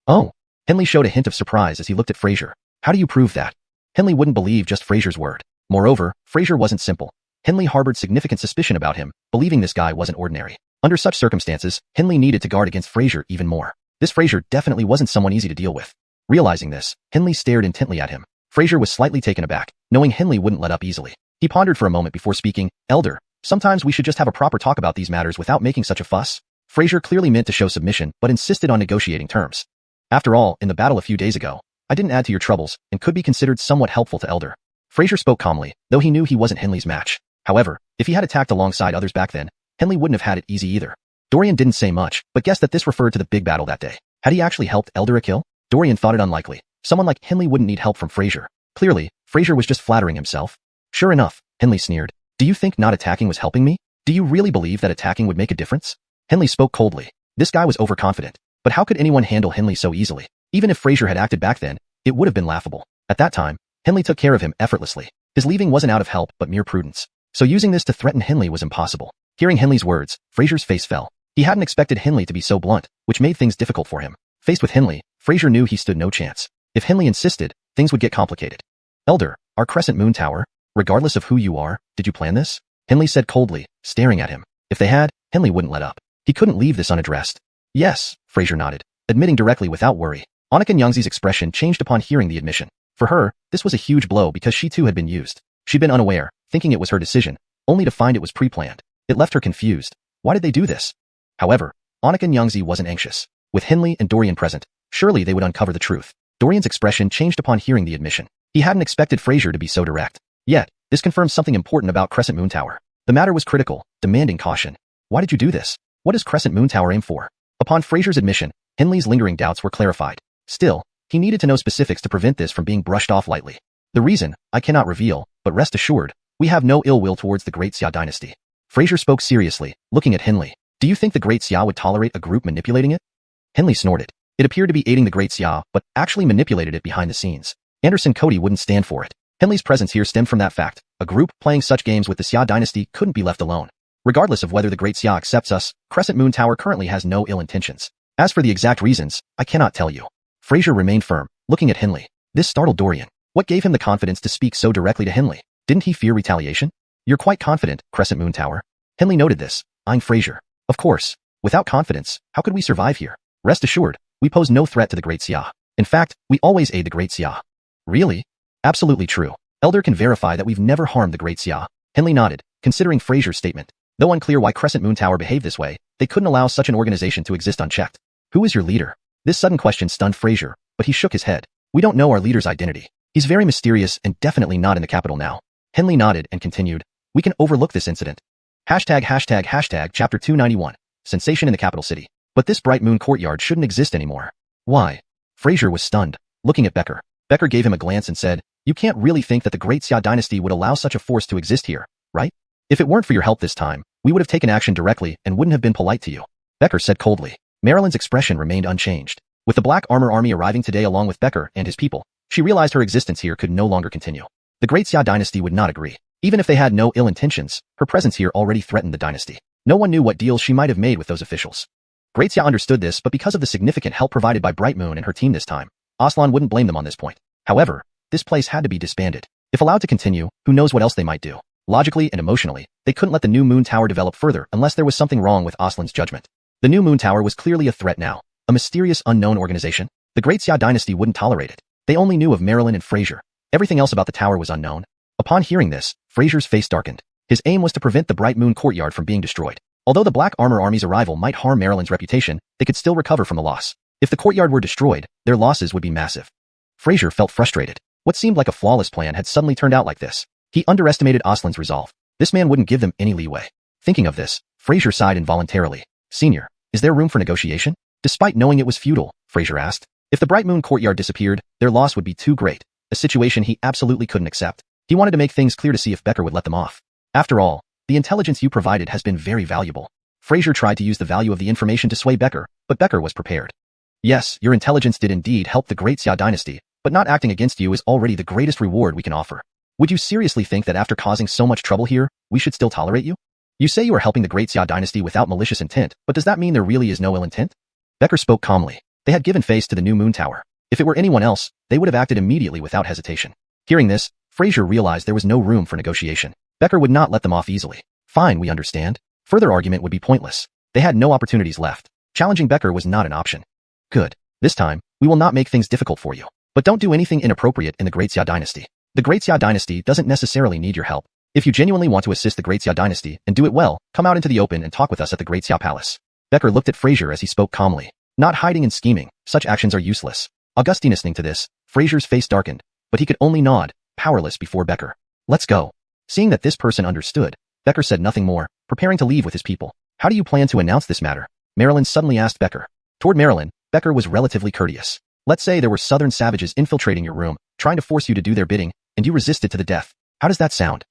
Oh. Henley showed a hint of surprise as he looked at Fraser. How do you prove that? Henley wouldn't believe just Fraser's word. Moreover, Fraser wasn't simple. Henley harbored significant suspicion about him, believing this guy wasn't ordinary. Under such circumstances, Henley needed to guard against Fraser even more. This Fraser definitely wasn't someone easy to deal with. Realizing this, Henley stared intently at him. Fraser was slightly taken aback, knowing Henley wouldn't let up easily. He pondered for a moment before speaking. Elder, sometimes we should just have a proper talk about these matters without making such a fuss. Fraser clearly meant to show submission but insisted on negotiating terms. After all, in the battle a few days ago, I didn't add to your troubles and could be considered somewhat helpful to Elder. Fraser spoke calmly, though he knew he wasn't Henley's match. However, if he had attacked alongside others back then, Henley wouldn't have had it easy either. Dorian didn't say much, but guessed that this referred to the big battle that day. Had he actually helped Elder a kill? Dorian thought it unlikely. Someone like Henley wouldn't need help from Fraser. Clearly, Fraser was just flattering himself. Sure enough, Henley sneered. Do you think not attacking was helping me? Do you really believe that attacking would make a difference? Henley spoke coldly. This guy was overconfident. But how could anyone handle Henley so easily? Even if Fraser had acted back then, it would have been laughable. At that time, Henley took care of him effortlessly. His leaving wasn't out of help but mere prudence. So using this to threaten Henley was impossible. Hearing Henley's words, Fraser's face fell. He hadn't expected Henley to be so blunt, which made things difficult for him. Faced with Henley, Fraser knew he stood no chance. If Henley insisted, things would get complicated. Elder, our Crescent Moon Tower, regardless of who you are, did you plan this? Henley said coldly, staring at him. If they had, Henley wouldn't let up. He couldn't leave this unaddressed. Yes, Fraser nodded, admitting directly without worry. Annika Nyangzi's expression changed upon hearing the admission. For her, this was a huge blow because she too had been used. She'd been unaware, thinking it was her decision, only to find it was pre-planned. It left her confused. Why did they do this? However, Annika Nyangzi wasn't anxious. With Henley and Dorian present, surely they would uncover the truth. Dorian's expression changed upon hearing the admission. He hadn't expected Fraser to be so direct. Yet, this confirms something important about Crescent Moon Tower. The matter was critical, demanding caution. Why did you do this? What does Crescent Moon Tower aim for? Upon Fraser's admission, Henley's lingering doubts were clarified. Still, he needed to know specifics to prevent this from being brushed off lightly. The reason, I cannot reveal, but rest assured, we have no ill will towards the Great Xia dynasty. Fraser spoke seriously, looking at Henley. Do you think the Great Xia would tolerate a group manipulating it? Henley snorted. It appeared to be aiding the Great Xia, but actually manipulated it behind the scenes. Anderson Cody wouldn't stand for it. Henley's presence here stemmed from that fact. A group playing such games with the Xia dynasty couldn't be left alone. Regardless of whether the Great Xia accepts us, Crescent Moon Tower currently has no ill intentions. As for the exact reasons, I cannot tell you. Fraser remained firm, looking at Henley. This startled Dorian. What gave him the confidence to speak so directly to Henley? Didn't he fear retaliation? You're quite confident, Crescent Moon Tower. Henley noted this, eyeing Fraser. Of course. Without confidence, how could we survive here? Rest assured, we pose no threat to the Great Xia. In fact, we always aid the Great Xia. Really? Absolutely true. Elder can verify that we've never harmed the Great Xia. Henley nodded, considering Fraser's statement. Though unclear why Crescent Moon Tower behaved this way, they couldn't allow such an organization to exist unchecked. Who is your leader? This sudden question stunned Fraser, but he shook his head. We don't know our leader's identity. He's very mysterious and definitely not in the capital now. Henley nodded and continued. We can overlook this incident. Chapter 291. Sensation in the capital city. But this Bright Moon courtyard shouldn't exist anymore. Why? Fraser was stunned, looking at Becker. Becker gave him a glance and said, You can't really think that the Great Xia dynasty would allow such a force to exist here, right? If it weren't for your help this time, we would have taken action directly and wouldn't have been polite to you. Becker said coldly. Marilyn's expression remained unchanged. With the Black Armor Army arriving today along with Becker and his people, she realized her existence here could no longer continue. The Great Xia dynasty would not agree. Even if they had no ill intentions, her presence here already threatened the dynasty. No one knew what deals she might have made with those officials. Great Xia understood this, but because of the significant help provided by Bright Moon and her team this time, Aslan wouldn't blame them on this point. However, this place had to be disbanded. If allowed to continue, who knows what else they might do. Logically and emotionally, they couldn't let the New Moon Tower develop further unless there was something wrong with Aslan's judgment. The New Moon Tower was clearly a threat now. A mysterious, unknown organization. The Great Xia dynasty wouldn't tolerate it. They only knew of Marilyn and Fraser. Everything else about the tower was unknown. Upon hearing this, Fraser's face darkened. His aim was to prevent the Bright Moon courtyard from being destroyed. Although the Black Armor Army's arrival might harm Marilyn's reputation, they could still recover from the loss. If the courtyard were destroyed, their losses would be massive. Fraser felt frustrated. What seemed like a flawless plan had suddenly turned out like this. He underestimated Aslan's resolve. This man wouldn't give them any leeway. Thinking of this, Fraser sighed involuntarily. Senior, is there room for negotiation? Despite knowing it was futile, Fraser asked. If the Bright Moon courtyard disappeared, their loss would be too great, a situation he absolutely couldn't accept. He wanted to make things clear to see if Becker would let them off. After all, the intelligence you provided has been very valuable. Fraser tried to use the value of the information to sway Becker, but Becker was prepared. Yes, your intelligence did indeed help the Great Xia dynasty, but not acting against you is already the greatest reward we can offer. Would you seriously think that after causing so much trouble here, we should still tolerate you? You say you are helping the Great Xia dynasty without malicious intent, but does that mean there really is no ill intent? Becker spoke calmly. They had given face to the New Moon Tower. If it were anyone else, they would have acted immediately without hesitation. Hearing this, Fraser realized there was no room for negotiation. Becker would not let them off easily. Fine, we understand. Further argument would be pointless. They had no opportunities left. Challenging Becker was not an option. Good. This time, we will not make things difficult for you. But don't do anything inappropriate in the Great Xia dynasty. The Great Xia dynasty doesn't necessarily need your help. If you genuinely want to assist the Great Xia dynasty and do it well, come out into the open and talk with us at the Great Xia Palace. Becker looked at Fraser as he spoke calmly. Not hiding and scheming, such actions are useless. Augustine. Listening to this, Fraser's face darkened, but he could only nod, powerless before Becker. Let's go. Seeing that this person understood, Becker said nothing more, preparing to leave with his people. How do you plan to announce this matter? Marilyn suddenly asked Becker. Toward Marilyn, Becker was relatively courteous. Let's say there were southern savages infiltrating your room, trying to force you to do their bidding, and you resisted to the death. How does that sound?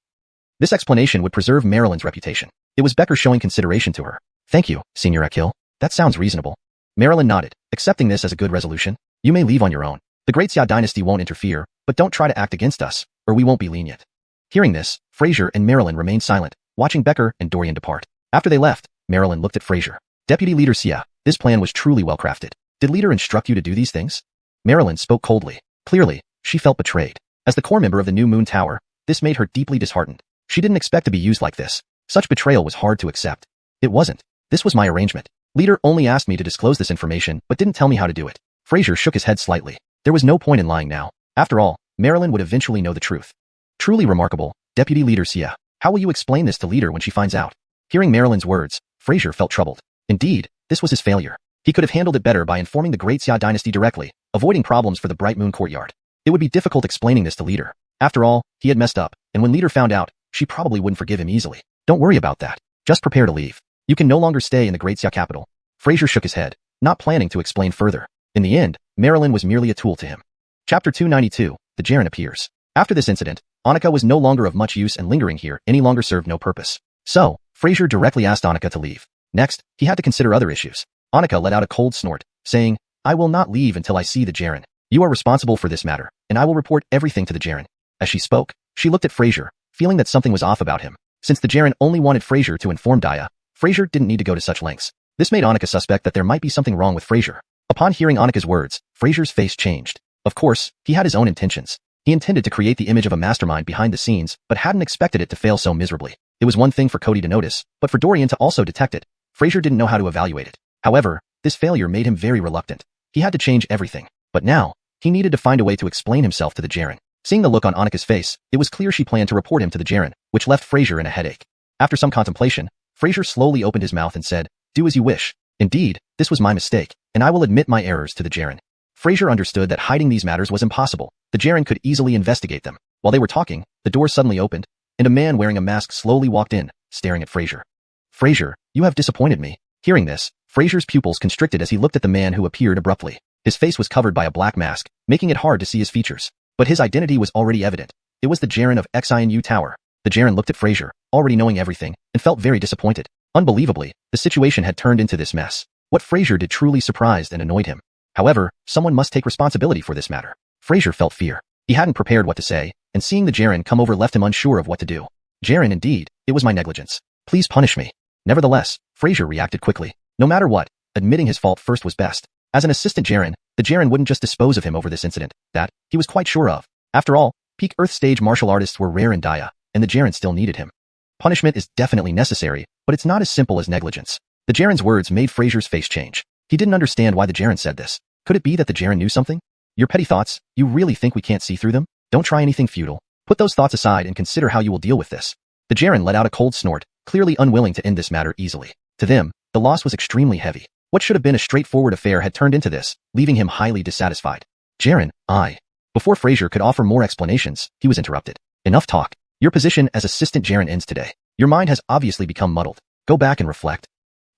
This explanation would preserve Marilyn's reputation. It was Becker showing consideration to her. Thank you, Senior Akil. That sounds reasonable. Marilyn nodded, accepting this as a good resolution. You may leave on your own. The Great Xia dynasty won't interfere, but don't try to act against us, or we won't be lenient. Hearing this, Fraser and Marilyn remained silent, watching Becker and Dorian depart. After they left, Marilyn looked at Fraser. Deputy Leader Xia, this plan was truly well crafted. Did Leader instruct you to do these things? Marilyn spoke coldly. Clearly, she felt betrayed. As the core member of the New Moon Tower, this made her deeply disheartened. She didn't expect to be used like this. Such betrayal was hard to accept. It wasn't. This was my arrangement. Leader only asked me to disclose this information but didn't tell me how to do it. Fraser shook his head slightly. There was no point in lying now. After all, Marilyn would eventually know the truth. Truly remarkable, Deputy Leader Xia. How will you explain this to Leader when she finds out? Hearing Marilyn's words, Fraser felt troubled. Indeed, this was his failure. He could have handled it better by informing the Great Xia dynasty directly, avoiding problems for the Bright Moon Courtyard. It would be difficult explaining this to Leader. After all, he had messed up, and when Leader found out, she probably wouldn't forgive him easily. Don't worry about that. Just prepare to leave. You can no longer stay in the Great Xia capital. Fraser shook his head, not planning to explain further. In the end, Marilyn was merely a tool to him. Chapter 292, The Jaren Appears. After this incident, Annika was no longer of much use and lingering here any longer served no purpose. So, Fraser directly asked Annika to leave. Next, he had to consider other issues. Annika let out a cold snort, saying, I will not leave until I see the Jaren. You are responsible for this matter, and I will report everything to the Jaren. As she spoke, she looked at Fraser, feeling that something was off about him. Since the Jaren only wanted Fraser to inform Daya, Fraser didn't need to go to such lengths. This made Annika suspect that there might be something wrong with Fraser. Upon hearing Annika's words, Fraser's face changed. Of course, he had his own intentions. He intended to create the image of a mastermind behind the scenes, but hadn't expected it to fail so miserably. It was one thing for Cody to notice, but for Dorian to also detect it. Fraser didn't know how to evaluate it. However, this failure made him very reluctant. He had to change everything. But now, he needed to find a way to explain himself to the Jaren. Seeing the look on Annika's face, it was clear she planned to report him to the Jaren, which left Fraser in a headache. After some contemplation, Fraser slowly opened his mouth and said, Do as you wish. Indeed, this was my mistake, and I will admit my errors to the Jaren. Fraser understood that hiding these matters was impossible. The Jaren could easily investigate them. While they were talking, the door suddenly opened, and a man wearing a mask slowly walked in, staring at Fraser. Fraser, you have disappointed me. Hearing this, Fraser's pupils constricted as he looked at the man who appeared abruptly. His face was covered by a black mask, making it hard to see his features. But his identity was already evident. It was the Jaren of Xinu Tower. The Jaren looked at Fraser, already knowing everything, and felt very disappointed. Unbelievably, the situation had turned into this mess. What Fraser did truly surprised and annoyed him. However, someone must take responsibility for this matter. Fraser felt fear. He hadn't prepared what to say, and seeing the Jaren come over left him unsure of what to do. Jaren, indeed, it was my negligence. Please punish me. Nevertheless, Fraser reacted quickly. No matter what, admitting his fault first was best. As an assistant Jaren, the Jaren wouldn't just dispose of him over this incident. That, he was quite sure of. After all, peak Earth stage martial artists were rare in Daya, and the Jaren still needed him. Punishment is definitely necessary, but it's not as simple as negligence. The Jaren's words made Fraser's face change. He didn't understand why the Jaren said this. Could it be that the Jaren knew something? Your petty thoughts, you really think we can't see through them? Don't try anything futile. Put those thoughts aside and consider how you will deal with this. The Jaren let out a cold snort, clearly unwilling to end this matter easily. To them, the loss was extremely heavy. What should have been a straightforward affair had turned into this, leaving him highly dissatisfied. Jaren, Before Fraser could offer more explanations, he was interrupted. Enough talk. Your position as assistant Jaren ends today. Your mind has obviously become muddled. Go back and reflect.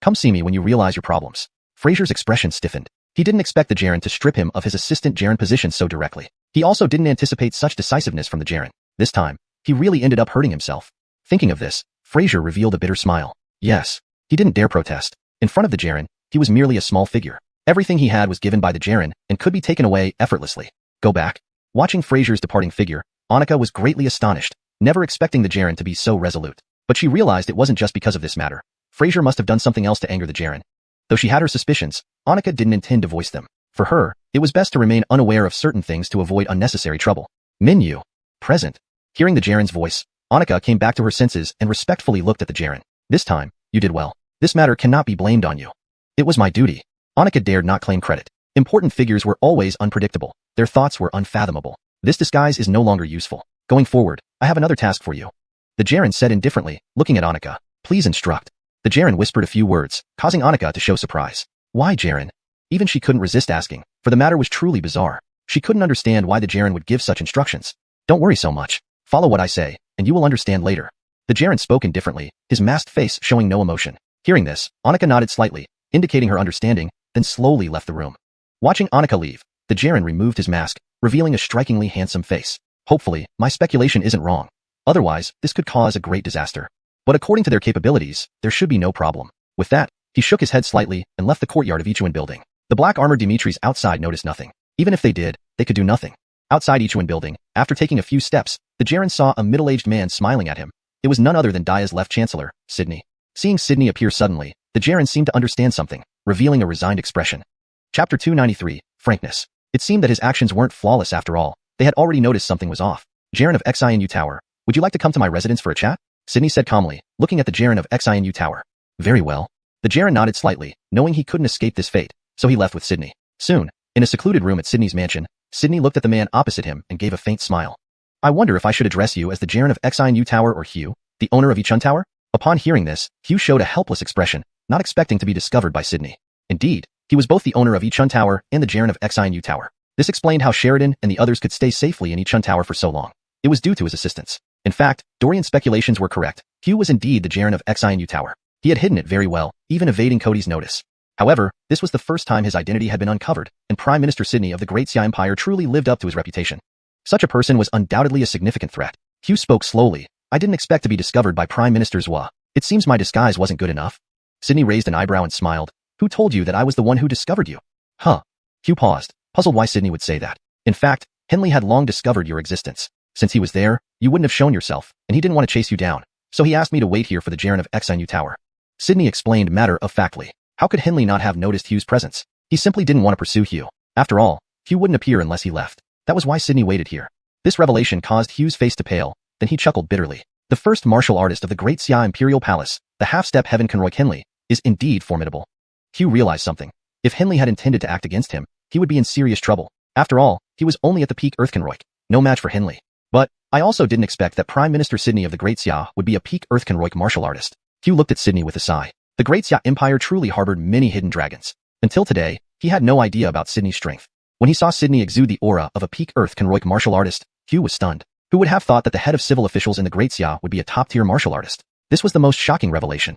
Come see me when you realize your problems. Fraser's expression stiffened. He didn't expect the Jaren to strip him of his assistant Jaren position so directly. He also didn't anticipate such decisiveness from the Jaren. This time, he really ended up hurting himself. Thinking of this, Fraser revealed a bitter smile. Yes, he didn't dare protest. In front of the Jaren, he was merely a small figure. Everything he had was given by the Jaren and could be taken away effortlessly. Go back. Watching Fraser's departing figure, Annika was greatly astonished, never expecting the Jaren to be so resolute. But she realized it wasn't just because of this matter. Fraser must have done something else to anger the Jaren. Though she had her suspicions, Annika didn't intend to voice them. For her, it was best to remain unaware of certain things to avoid unnecessary trouble. Minyu. Present. Hearing the Jaren's voice, Annika came back to her senses and respectfully looked at the Jaren. This time, you did well. This matter cannot be blamed on you. It was my duty. Annika dared not claim credit. Important figures were always unpredictable. Their thoughts were unfathomable. This disguise is no longer useful. Going forward, I have another task for you. The Jaren said indifferently, looking at Annika. Please instruct. The Jaren whispered a few words, causing Annika to show surprise. Why, Jaren? Even she couldn't resist asking, for the matter was truly bizarre. She couldn't understand why the Jaren would give such instructions. Don't worry so much. Follow what I say, and you will understand later. The Jaren spoke indifferently, his masked face showing no emotion. Hearing this, Annika nodded slightly, indicating her understanding, then slowly left the room. Watching Annika leave, the Jaren removed his mask, revealing a strikingly handsome face. Hopefully, my speculation isn't wrong. Otherwise, this could cause a great disaster. But according to their capabilities, there should be no problem. With that, he shook his head slightly and left the courtyard of Ichiwan building. The black-armored Dimitris outside noticed nothing. Even if they did, they could do nothing. Outside Ichiwan building, after taking a few steps, the Jaren saw a middle-aged man smiling at him. It was none other than Daya's left chancellor, Sydney. Seeing Sydney appear suddenly, the Jaren seemed to understand something, revealing a resigned expression. Chapter 293, Frankness. It seemed that his actions weren't flawless after all. They had already noticed something was off. Jaren of Xinu Tower, would you like to come to my residence for a chat? Sydney said calmly, looking at the Jaren of Xinu Tower. Very well. The Jaren nodded slightly, knowing he couldn't escape this fate, so he left with Sydney. Soon, in a secluded room at Sydney's mansion, Sydney looked at the man opposite him and gave a faint smile. I wonder if I should address you as the Jaren of Xinu Tower or Hugh, the owner of Ichun Tower? Upon hearing this, Hugh showed a helpless expression, not expecting to be discovered by Sydney. Indeed, he was both the owner of Ichun Tower and the Jaren of Xinu Tower. This explained how Sheridan and the others could stay safely in Ichun Tower for so long. It was due to his assistance. In fact, Dorian's speculations were correct. Hugh was indeed the Jaren of Xinu Tower. He had hidden it very well, even evading Cody's notice. However, this was the first time his identity had been uncovered, and Prime Minister Sydney of the Great Xia Empire truly lived up to his reputation. Such a person was undoubtedly a significant threat. Hugh spoke slowly. I didn't expect to be discovered by Prime Minister Zhua. It seems my disguise wasn't good enough. Sydney raised an eyebrow and smiled. Who told you that I was the one who discovered you? Huh. Hugh paused, puzzled why Sydney would say that. In fact, Henley had long discovered your existence. Since he was there, you wouldn't have shown yourself, and he didn't want to chase you down. So he asked me to wait here for the Jaren of Xinu Tower. Sydney explained matter-of-factly. How could Henley not have noticed Hugh's presence? He simply didn't want to pursue Hugh. After all, Hugh wouldn't appear unless he left. That was why Sydney waited here. This revelation caused Hugh's face to pale, then he chuckled bitterly. The first martial artist of the Great Xia Imperial Palace, the half-step Heaven Conroy Henley, is indeed formidable. Hugh realized something. If Henley had intended to act against him, he would be in serious trouble. After all, he was only at the peak Earth Conroy, no match for Henley. But, I also didn't expect that Prime Minister Sydney of the Great Xia would be a peak Earth Conroy martial artist. Hugh looked at Sydney with a sigh. The Great Xia Empire truly harbored many hidden dragons. Until today, he had no idea about Sydney's strength. When he saw Sydney exude the aura of a peak Earth Conroy martial artist, Hugh was stunned. Who would have thought that the head of civil officials in the Great Xia would be a top-tier martial artist? This was the most shocking revelation.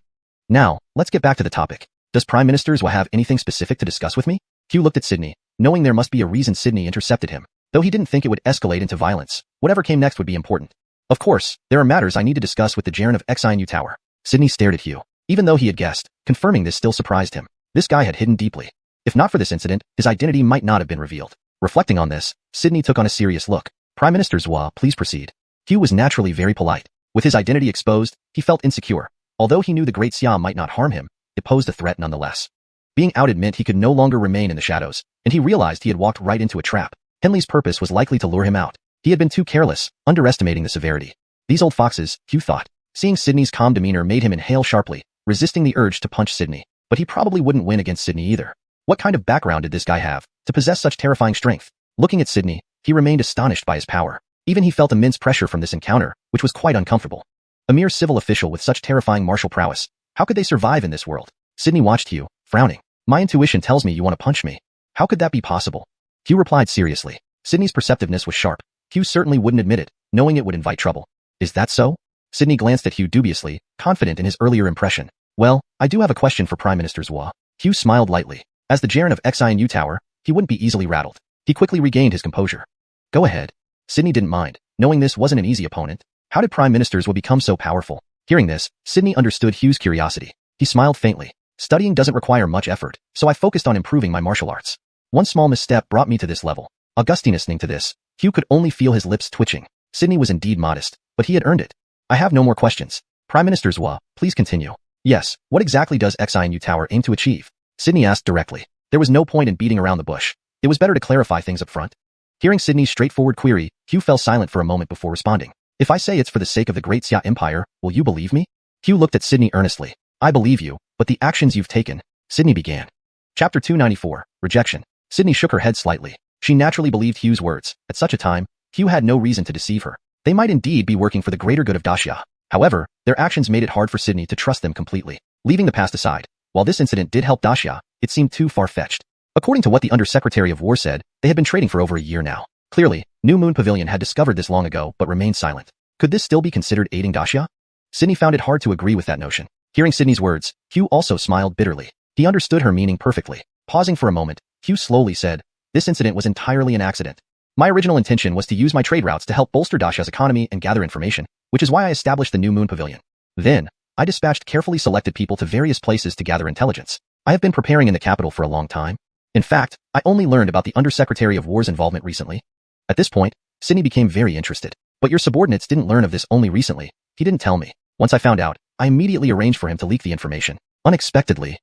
Now, let's get back to the topic. Does Prime Minister Zhua have anything specific to discuss with me? Hugh looked at Sydney, knowing there must be a reason Sydney intercepted him. Though he didn't think it would escalate into violence, whatever came next would be important. Of course, there are matters I need to discuss with the Jaren of Xinu Tower. Sydney stared at Hugh. Even though he had guessed, confirming this still surprised him. This guy had hidden deeply. If not for this incident, his identity might not have been revealed. Reflecting on this, Sydney took on a serious look. Prime Minister Zhua, please proceed. Hugh was naturally very polite. With his identity exposed, he felt insecure. Although he knew the Great Xia might not harm him, it posed a threat nonetheless. Being outed meant he could no longer remain in the shadows, and he realized he had walked right into a trap. Henley's purpose was likely to lure him out. He had been too careless, underestimating the severity. These old foxes, Hugh thought. Seeing Sydney's calm demeanor made him inhale sharply, resisting the urge to punch Sydney. But he probably wouldn't win against Sydney either. What kind of background did this guy have to possess such terrifying strength? Looking at Sydney, he remained astonished by his power. Even he felt immense pressure from this encounter, which was quite uncomfortable. A mere civil official with such terrifying martial prowess. How could they survive in this world? Sydney watched Hugh, frowning. My intuition tells me you want to punch me. How could that be possible? Hugh replied seriously. Sydney's perceptiveness was sharp. Hugh certainly wouldn't admit it, knowing it would invite trouble. Is that so? Sydney glanced at Hugh dubiously, confident in his earlier impression. Well, I do have a question for Prime Minister Zhua. Hugh smiled lightly. As the Jaren of Xinu Tower, he wouldn't be easily rattled. He quickly regained his composure. Go ahead. Sydney didn't mind, knowing this wasn't an easy opponent. How did Prime Ministers will become so powerful? Hearing this, Sydney understood Hugh's curiosity. He smiled faintly. Studying doesn't require much effort, so I focused on improving my martial arts. One small misstep brought me to this level. Augustine listening to this, Hugh could only feel his lips twitching. Sydney was indeed modest, but he had earned it. I have no more questions. Prime Minister Zhua, please continue. Yes, what exactly does Xinu Tower aim to achieve? Sydney asked directly. There was no point in beating around the bush. It was better to clarify things up front. Hearing Sydney's straightforward query, Hugh fell silent for a moment before responding. If I say it's for the sake of the Great Xia Empire, will you believe me? Hugh looked at Sydney earnestly. I believe you, but the actions you've taken. Sydney began. Chapter 294, Rejection. Sydney shook her head slightly. She naturally believed Hugh's words. At such a time, Hugh had no reason to deceive her. They might indeed be working for the greater good of Daxia. However, their actions made it hard for Sydney to trust them completely. Leaving the past aside, while this incident did help Daxia, it seemed too far-fetched. According to what the Undersecretary of War said, they had been trading for over a year now. Clearly, New Moon Pavilion had discovered this long ago but remained silent. Could this still be considered aiding Daxia? Sydney found it hard to agree with that notion. Hearing Sydney's words, Hugh also smiled bitterly. He understood her meaning perfectly. Pausing for a moment, Hugh slowly said, "This incident was entirely an accident. My original intention was to use my trade routes to help bolster Daxia's economy and gather information, which is why I established the New Moon Pavilion. Then, I dispatched carefully selected people to various places to gather intelligence. I have been preparing in the capital for a long time. In fact, I only learned about the Undersecretary of War's involvement recently." At this point, Sydney became very interested. "But your subordinates didn't learn of this only recently. He didn't tell me. Once I found out, I immediately arranged for him to leak the information." Unexpectedly,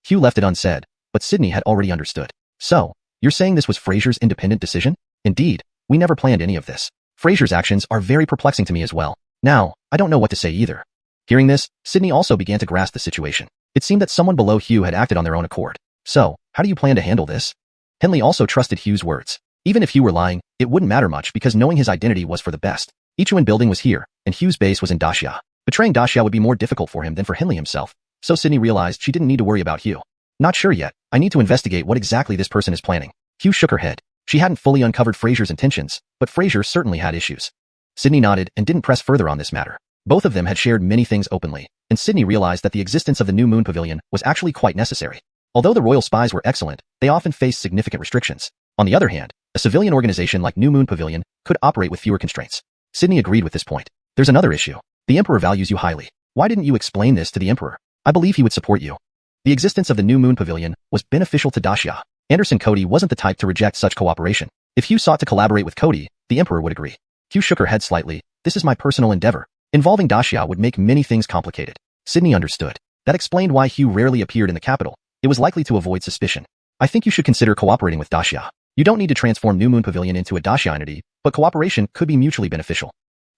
Hugh left it unsaid, but Sydney had already understood. "So, you're saying this was Fraser's independent decision?" "Indeed, we never planned any of this. Fraser's actions are very perplexing to me as well. Now, I don't know what to say either." Hearing this, Sydney also began to grasp the situation. It seemed that someone below Hugh had acted on their own accord. "So, how do you plan to handle this?" Henley also trusted Hugh's words. Even if Hugh were lying, it wouldn't matter much because knowing his identity was for the best. Ichuan building was here, and Hugh's base was in Daxia. Betraying Daxia would be more difficult for him than for Henley himself, so Sydney realized she didn't need to worry about Hugh. "Not sure yet. I need to investigate what exactly this person is planning." Hugh shook her head. She hadn't fully uncovered Fraser's intentions, but Fraser certainly had issues. Sydney nodded and didn't press further on this matter. Both of them had shared many things openly, and Sydney realized that the existence of the New Moon Pavilion was actually quite necessary. Although the royal spies were excellent, they often faced significant restrictions. On the other hand, a civilian organization like New Moon Pavilion could operate with fewer constraints. Sydney agreed with this point. "There's another issue. The Emperor values you highly. Why didn't you explain this to the Emperor? I believe he would support you." The existence of the New Moon Pavilion was beneficial to Daxia. Anderson Cody wasn't the type to reject such cooperation. If Hugh sought to collaborate with Cody, the Emperor would agree. Hugh shook her head slightly. "This is my personal endeavor. Involving Daxia would make many things complicated." Sydney understood. That explained why Hugh rarely appeared in the capital. It was likely to avoid suspicion. "I think you should consider cooperating with Daxia. You don't need to transform New Moon Pavilion into a Daxia entity, but cooperation could be mutually beneficial.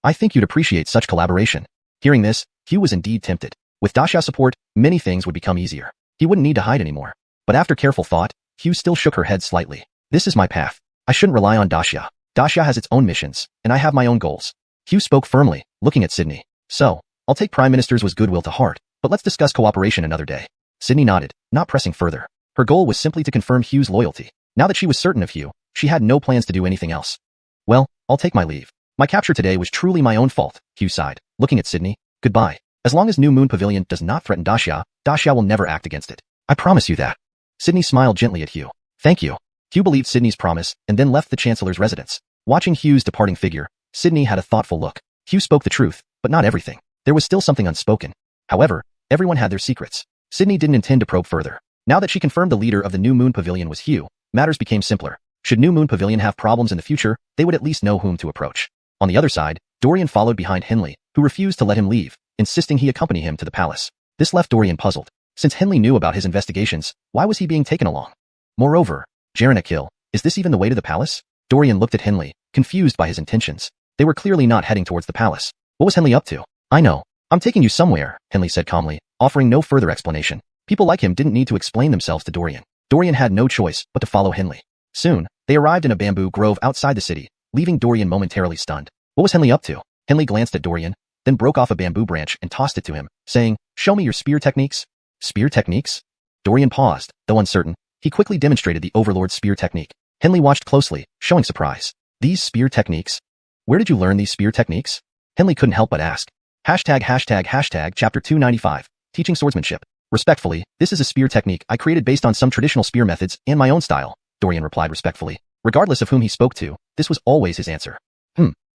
I think you'd appreciate such collaboration." Hearing this, Hugh was indeed tempted. With Daxia support, many things would become easier. He wouldn't need to hide anymore. But after careful thought, Hugh still shook her head slightly. "This is my path. I shouldn't rely on Daxia. Daxia has its own missions, and I have my own goals." Hugh spoke firmly, looking at Sydney. "So, I'll take Prime Minister's goodwill to heart, but let's discuss cooperation another day." Sydney nodded, not pressing further. Her goal was simply to confirm Hugh's loyalty. Now that she was certain of Hugh, she had no plans to do anything else. "Well, I'll take my leave. My capture today was truly my own fault," Hugh sighed, looking at Sydney. "Goodbye. As long as New Moon Pavilion does not threaten Daxia, Daxia will never act against it. I promise you that." Sydney smiled gently at Hugh. "Thank you." Hugh believed Sydney's promise and then left the Chancellor's residence. Watching Hugh's departing figure, Sydney had a thoughtful look. Hugh spoke the truth, but not everything. There was still something unspoken. However, everyone had their secrets. Sydney didn't intend to probe further. Now that she confirmed the leader of the New Moon Pavilion was Hugh, matters became simpler. Should New Moon Pavilion have problems in the future, they would at least know whom to approach. On the other side, Dorian followed behind Henley, who refused to let him leave, insisting he accompany him to the palace. This left Dorian puzzled. Since Henley knew about his investigations, why was he being taken along? Moreover, Jaranek, is this even the way to the palace? Dorian looked at Henley, confused by his intentions. They were clearly not heading towards the palace. What was Henley up to? "I know. I'm taking you somewhere," Henley said calmly, offering no further explanation. People like him didn't need to explain themselves to Dorian. Dorian had no choice but to follow Henley. Soon, they arrived in a bamboo grove outside the city, leaving Dorian momentarily stunned. What was Henley up to? Henley glanced at Dorian, then broke off a bamboo branch and tossed it to him, saying, "Show me your spear techniques." "Spear techniques?" Dorian paused, though uncertain. He quickly demonstrated the Overlord's spear technique. Henley watched closely, showing surprise. "These spear techniques? Where did you learn these spear techniques?" Henley couldn't help but ask. Chapter 295, Teaching Swordsmanship. "Respectfully, this is a spear technique I created based on some traditional spear methods and my own style," Dorian replied respectfully. Regardless of whom he spoke to, this was always his answer.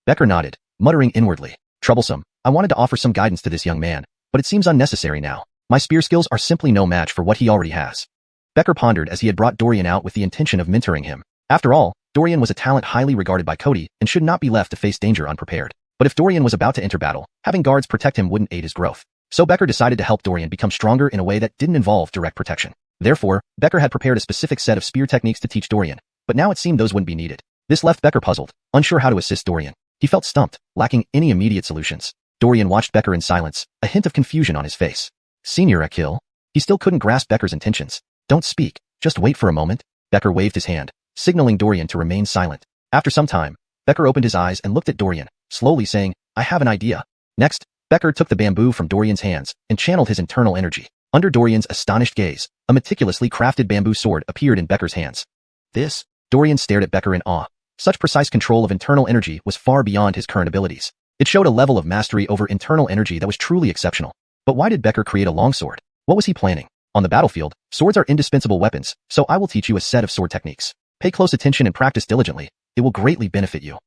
Becker nodded, muttering inwardly. "Troublesome. I wanted to offer some guidance to this young man, but it seems unnecessary now. My spear skills are simply no match for what he already has." Becker pondered as he had brought Dorian out with the intention of mentoring him. After all, Dorian was a talent highly regarded by Cody and should not be left to face danger unprepared. But if Dorian was about to enter battle, having guards protect him wouldn't aid his growth. So Becker decided to help Dorian become stronger in a way that didn't involve direct protection. Therefore, Becker had prepared a specific set of spear techniques to teach Dorian, but now it seemed those wouldn't be needed. This left Becker puzzled, unsure how to assist Dorian. He felt stumped, lacking any immediate solutions. Dorian watched Becker in silence, a hint of confusion on his face. "Senior Akil?" He still couldn't grasp Becker's intentions. "Don't speak, just wait for a moment." Becker waved his hand, signaling Dorian to remain silent. After some time, Becker opened his eyes and looked at Dorian, slowly saying, "I have an idea." Next, Becker took the bamboo from Dorian's hands and channeled his internal energy. Under Dorian's astonished gaze, a meticulously crafted bamboo sword appeared in Becker's hands. This? Dorian stared at Becker in awe. Such precise control of internal energy was far beyond his current abilities. It showed a level of mastery over internal energy that was truly exceptional. But why did Becker create a longsword? What was he planning? On the battlefield, swords are indispensable weapons, so I will teach you a set of sword techniques. Pay close attention and practice diligently. It will greatly benefit you.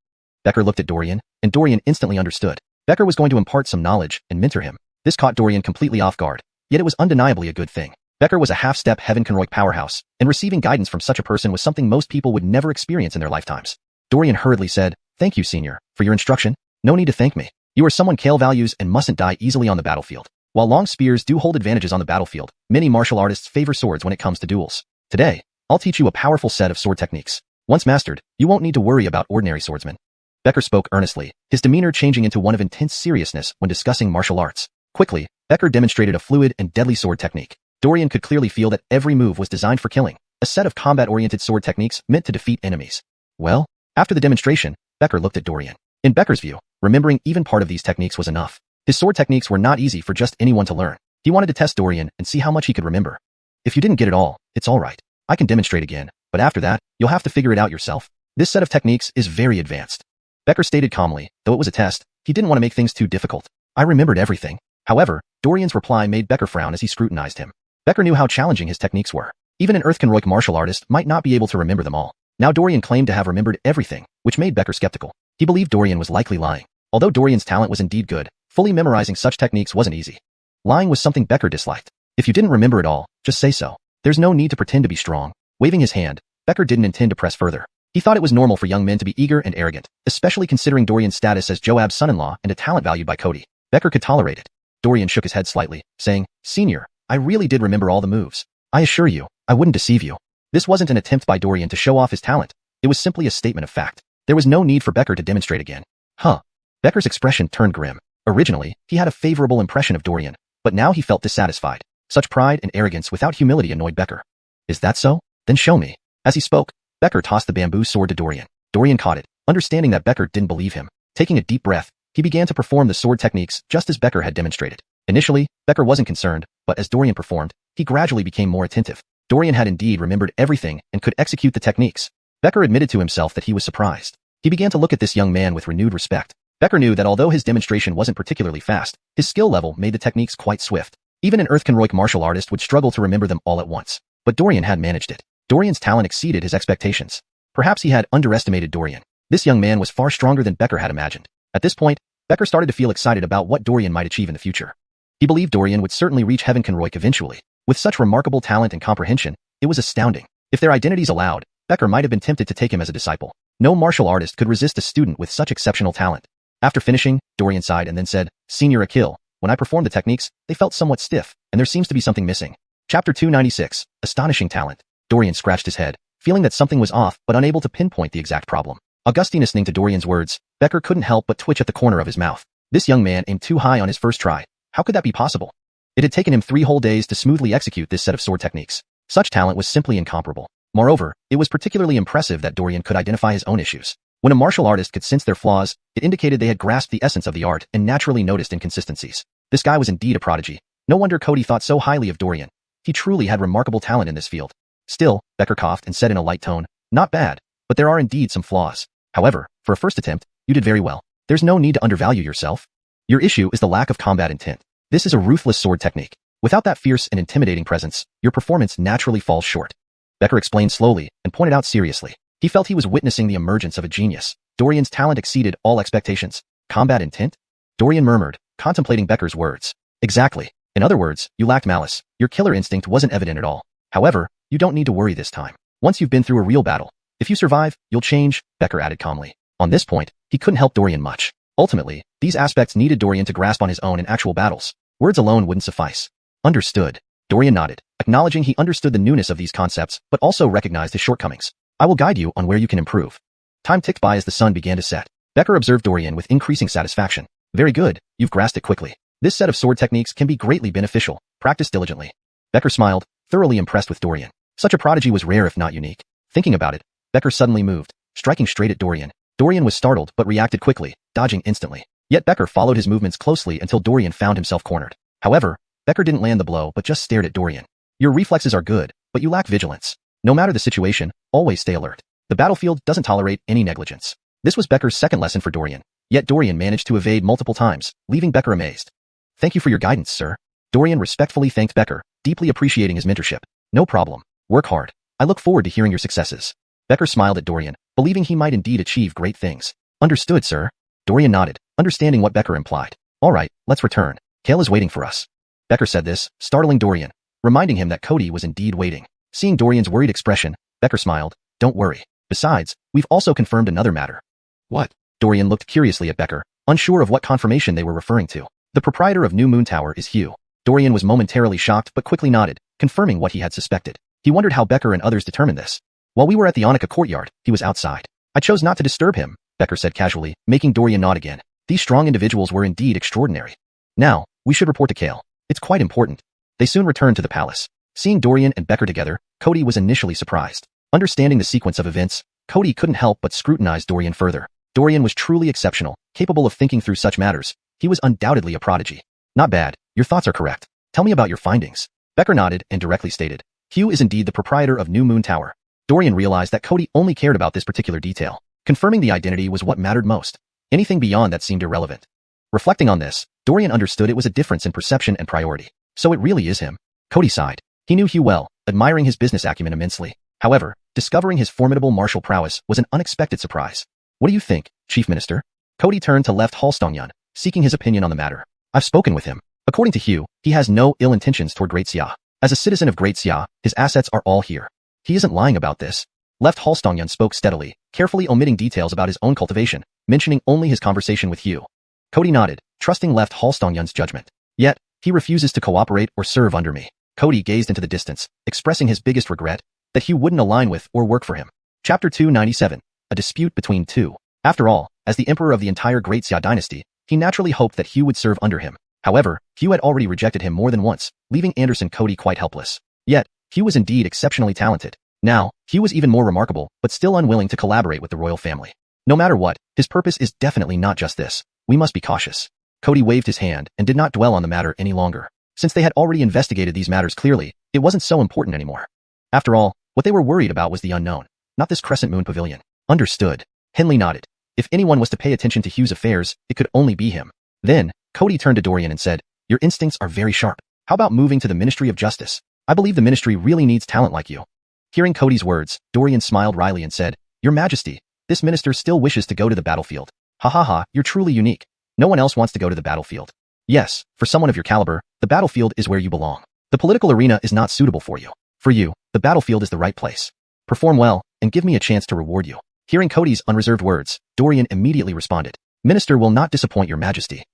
Becker looked at Dorian, and Dorian instantly understood. Becker was going to impart some knowledge and mentor him. This caught Dorian completely off guard, yet it was undeniably a good thing. Becker was a half-step Heavenconroy powerhouse, and receiving guidance from such a person was something most people would never experience in their lifetimes. Dorian hurriedly said, "Thank you, senior, for your instruction. No need to thank me. You are someone Kale values and mustn't die easily on the battlefield." While long spears do hold advantages on the battlefield, many martial artists favor swords when it comes to duels. Today, I'll teach you a powerful set of sword techniques. Once mastered, you won't need to worry about ordinary swordsmen. Becker spoke earnestly, his demeanor changing into one of intense seriousness when discussing martial arts. Quickly, Becker demonstrated a fluid and deadly sword technique. Dorian could clearly feel that every move was designed for killing, a set of combat-oriented sword techniques meant to defeat enemies. Well, after the demonstration, Becker looked at Dorian. In Becker's view, remembering even part of these techniques was enough. His sword techniques were not easy for just anyone to learn. He wanted to test Dorian and see how much he could remember. If you didn't get it all, it's alright. I can demonstrate again, but after that, you'll have to figure it out yourself. This set of techniques is very advanced. Becker stated calmly, though it was a test, he didn't want to make things too difficult. I remembered everything. However, Dorian's reply made Becker frown as he scrutinized him. Becker knew how challenging his techniques were. Even an Earthconroic martial artist might not be able to remember them all. Now Dorian claimed to have remembered everything, which made Becker skeptical. He believed Dorian was likely lying. Although Dorian's talent was indeed good, fully memorizing such techniques wasn't easy. Lying was something Becker disliked. If you didn't remember it all, just say so. There's no need to pretend to be strong. Waving his hand, Becker didn't intend to press further. He thought it was normal for young men to be eager and arrogant, especially considering Dorian's status as Joab's son-in-law and a talent valued by Cody. Becker could tolerate it. Dorian shook his head slightly, saying, "Senior, I really did remember all the moves. I assure you, I wouldn't deceive you." This wasn't an attempt by Dorian to show off his talent. It was simply a statement of fact. There was no need for Becker to demonstrate again. Huh. Becker's expression turned grim. Originally, he had a favorable impression of Dorian, but now he felt dissatisfied. Such pride and arrogance without humility annoyed Becker. Is that so? Then show me. As he spoke, Becker tossed the bamboo sword to Dorian. Dorian caught it, understanding that Becker didn't believe him. Taking a deep breath, he began to perform the sword techniques just as Becker had demonstrated. Initially, Becker wasn't concerned, but as Dorian performed, he gradually became more attentive. Dorian had indeed remembered everything and could execute the techniques. Becker admitted to himself that he was surprised. He began to look at this young man with renewed respect. Becker knew that although his demonstration wasn't particularly fast, his skill level made the techniques quite swift. Even an Earthconroic martial artist would struggle to remember them all at once. But Dorian had managed it. Dorian's talent exceeded his expectations. Perhaps he had underestimated Dorian. This young man was far stronger than Becker had imagined. At this point, Becker started to feel excited about what Dorian might achieve in the future. He believed Dorian would certainly reach Heavenconroic eventually. With such remarkable talent and comprehension, it was astounding. If their identities allowed, Becker might have been tempted to take him as a disciple. No martial artist could resist a student with such exceptional talent. After finishing, Dorian sighed and then said, "Senior Akil, when I performed the techniques, they felt somewhat stiff, and there seems to be something missing." Chapter 296, Astonishing Talent. Dorian scratched his head, feeling that something was off but unable to pinpoint the exact problem. Augustine listening to Dorian's words, Becker couldn't help but twitch at the corner of his mouth. This young man aimed too high on his first try. How could that be possible? It had taken him 3 whole days to smoothly execute this set of sword techniques. Such talent was simply incomparable. Moreover, it was particularly impressive that Dorian could identify his own issues. When a martial artist could sense their flaws, it indicated they had grasped the essence of the art and naturally noticed inconsistencies. This guy was indeed a prodigy. No wonder Cody thought so highly of Dorian. He truly had remarkable talent in this field. Still, Becker coughed and said in a light tone, "Not bad, but there are indeed some flaws. However, for a first attempt, you did very well. There's no need to undervalue yourself. Your issue is the lack of combat intent. This is a ruthless sword technique. Without that fierce and intimidating presence, your performance naturally falls short." Becker explained slowly and pointed out seriously. He felt he was witnessing the emergence of a genius. Dorian's talent exceeded all expectations. Combat intent? Dorian murmured, contemplating Becker's words. Exactly. In other words, you lacked malice. Your killer instinct wasn't evident at all. However, you don't need to worry this time. Once you've been through a real battle, if you survive, you'll change, Becker added calmly. On this point, he couldn't help Dorian much. Ultimately, these aspects needed Dorian to grasp on his own in actual battles. Words alone wouldn't suffice. Understood. Dorian nodded, acknowledging he understood the newness of these concepts, but also recognized his shortcomings. I will guide you on where you can improve. Time ticked by as the sun began to set. Becker observed Dorian with increasing satisfaction. Very good, you've grasped it quickly. This set of sword techniques can be greatly beneficial. Practice diligently. Becker smiled, thoroughly impressed with Dorian. Such a prodigy was rare if not unique. Thinking about it, Becker suddenly moved, striking straight at Dorian. Dorian was startled but reacted quickly, dodging instantly. Yet Becker followed his movements closely until Dorian found himself cornered. However, Becker didn't land the blow but just stared at Dorian. Your reflexes are good, but you lack vigilance. No matter the situation, always stay alert. The battlefield doesn't tolerate any negligence. This was Becker's second lesson for Dorian, yet Dorian managed to evade multiple times, leaving Becker amazed. Thank you for your guidance, sir. Dorian respectfully thanked Becker, deeply appreciating his mentorship. No problem. Work hard. I look forward to hearing your successes. Becker smiled at Dorian, believing he might indeed achieve great things. Understood, sir. Dorian nodded, understanding what Becker implied. All right, let's return. Kale is waiting for us. Becker said this, startling Dorian, reminding him that Cody was indeed waiting. Seeing Dorian's worried expression, Becker smiled. Don't worry. Besides, we've also confirmed another matter. What? Dorian looked curiously at Becker, unsure of what confirmation they were referring to. The proprietor of New Moon Tower is Hugh. Dorian was momentarily shocked but quickly nodded, confirming what he had suspected. He wondered how Becker and others determined this. While we were at the Onika courtyard, he was outside. I chose not to disturb him, Becker said casually, making Dorian nod again. These strong individuals were indeed extraordinary. Now, we should report to Kale. It's quite important. They soon returned to the palace. Seeing Dorian and Becker together, Cody was initially surprised. Understanding the sequence of events, Cody couldn't help but scrutinize Dorian further. Dorian was truly exceptional, capable of thinking through such matters. He was undoubtedly a prodigy. Not bad. Your thoughts are correct. Tell me about your findings. Becker nodded and directly stated. Hugh is indeed the proprietor of New Moon Tower. Dorian realized that Cody only cared about this particular detail. Confirming the identity was what mattered most. Anything beyond that seemed irrelevant. Reflecting on this, Dorian understood it was a difference in perception and priority. So it really is him. Cody sighed. He knew Hugh well, admiring his business acumen immensely. However, discovering his formidable martial prowess was an unexpected surprise. What do you think, Chief Minister? Cody turned to Left Halstongyan, seeking his opinion on the matter. I've spoken with him. According to Hugh, he has no ill intentions toward Great Xia. As a citizen of Great Xia, his assets are all here. He isn't lying about this. Left Halstongyan spoke steadily, carefully omitting details about his own cultivation, mentioning only his conversation with Hugh. Cody nodded, trusting Left Halstongyan's judgment. Yet, he refuses to cooperate or serve under me. Cody gazed into the distance, expressing his biggest regret, that Hugh wouldn't align with or work for him. Chapter 297. A dispute between two. After all, as the emperor of the entire Great Xia dynasty, he naturally hoped that Hugh would serve under him. However, Hugh had already rejected him more than once, leaving Anderson Cody quite helpless. Yet, Hugh was indeed exceptionally talented. Now, Hugh was even more remarkable, but still unwilling to collaborate with the royal family. No matter what, his purpose is definitely not just this. We must be cautious. Cody waved his hand and did not dwell on the matter any longer. Since they had already investigated these matters clearly, it wasn't so important anymore. After all, what they were worried about was the unknown, not this Crescent Moon Pavilion. Understood. Henley nodded. If anyone was to pay attention to Hugh's affairs, it could only be him. Then, Cody turned to Dorian and said, your instincts are very sharp. How about moving to the Ministry of Justice? I believe the ministry really needs talent like you. Hearing Cody's words, Dorian smiled wryly and said, Your Majesty, this minister still wishes to go to the battlefield. Ha ha ha, you're truly unique. No one else wants to go to the battlefield. Yes, for someone of your caliber, the battlefield is where you belong. The political arena is not suitable for you. For you, the battlefield is the right place. Perform well, and give me a chance to reward you. Hearing Cody's unreserved words, Dorian immediately responded, Minister will not disappoint your Majesty.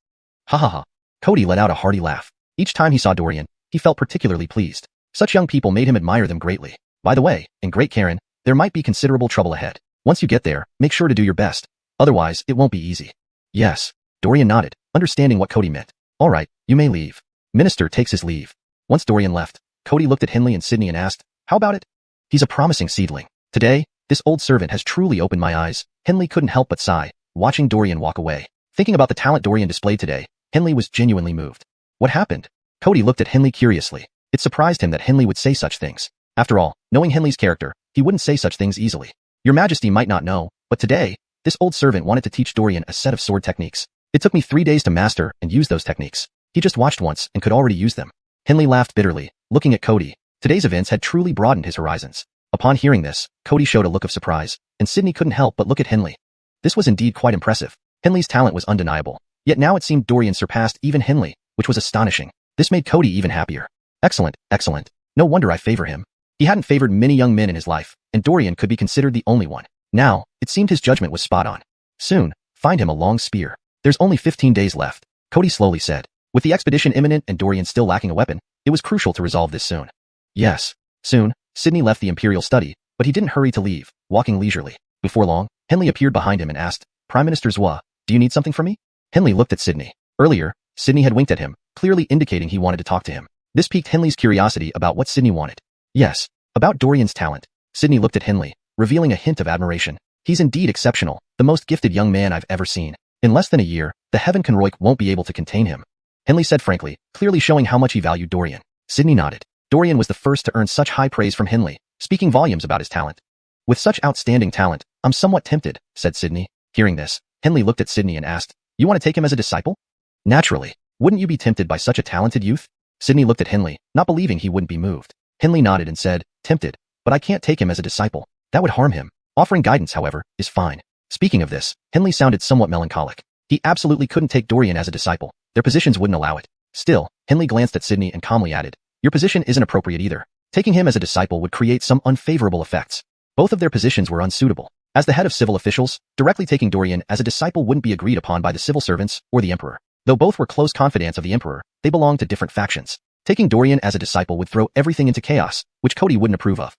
Ha ha ha. Cody let out a hearty laugh. Each time he saw Dorian, he felt particularly pleased. Such young people made him admire them greatly. By the way, in Great Karen, there might be considerable trouble ahead. Once you get there, make sure to do your best. Otherwise, it won't be easy. Yes. Dorian nodded, understanding what Cody meant. All right, you may leave. Minister takes his leave. Once Dorian left, Cody looked at Henley and Sydney and asked, How about it? He's a promising seedling. Today, this old servant has truly opened my eyes. Henley couldn't help but sigh, watching Dorian walk away. Thinking about the talent Dorian displayed today, Henley was genuinely moved. What happened? Cody looked at Henley curiously. It surprised him that Henley would say such things. After all, knowing Henley's character, he wouldn't say such things easily. Your Majesty might not know, but today, this old servant wanted to teach Dorian a set of sword techniques. It took me 3 days to master and use those techniques. He just watched once and could already use them. Henley laughed bitterly, looking at Cody. Today's events had truly broadened his horizons. Upon hearing this, Cody showed a look of surprise, and Sydney couldn't help but look at Henley. This was indeed quite impressive. Henley's talent was undeniable. Yet now it seemed Dorian surpassed even Henley, which was astonishing. This made Cody even happier. Excellent, excellent. No wonder I favor him. He hadn't favored many young men in his life, and Dorian could be considered the only one. Now, it seemed his judgment was spot on. Soon, find him a long spear. There's only 15 days left, Cody slowly said. With the expedition imminent and Dorian still lacking a weapon, it was crucial to resolve this soon. Yes. Soon, Sydney left the imperial study, but he didn't hurry to leave, walking leisurely. Before long, Henley appeared behind him and asked, Prime Minister Zhua, do you need something from me? Henley looked at Sydney. Earlier, Sydney had winked at him, clearly indicating he wanted to talk to him. This piqued Henley's curiosity about what Sydney wanted. Yes, about Dorian's talent. Sydney looked at Henley, revealing a hint of admiration. He's indeed exceptional, the most gifted young man I've ever seen. In less than a year, the Heaven Conroik won't be able to contain him. Henley said frankly, clearly showing how much he valued Dorian. Sydney nodded. Dorian was the first to earn such high praise from Henley, speaking volumes about his talent. With such outstanding talent, I'm somewhat tempted, said Sydney. Hearing this, Henley looked at Sydney and asked, you want to take him as a disciple? Naturally. Wouldn't you be tempted by such a talented youth? Sydney looked at Henley, not believing he wouldn't be moved. Henley nodded and said, tempted, but I can't take him as a disciple. That would harm him. Offering guidance, however, is fine. Speaking of this, Henley sounded somewhat melancholic. He absolutely couldn't take Dorian as a disciple. Their positions wouldn't allow it. Still, Henley glanced at Sydney and calmly added, your position isn't appropriate either. Taking him as a disciple would create some unfavorable effects. Both of their positions were unsuitable. As the head of civil officials, directly taking Dorian as a disciple wouldn't be agreed upon by the civil servants or the emperor. Though both were close confidants of the emperor, they belonged to different factions. Taking Dorian as a disciple would throw everything into chaos, which Cody wouldn't approve of.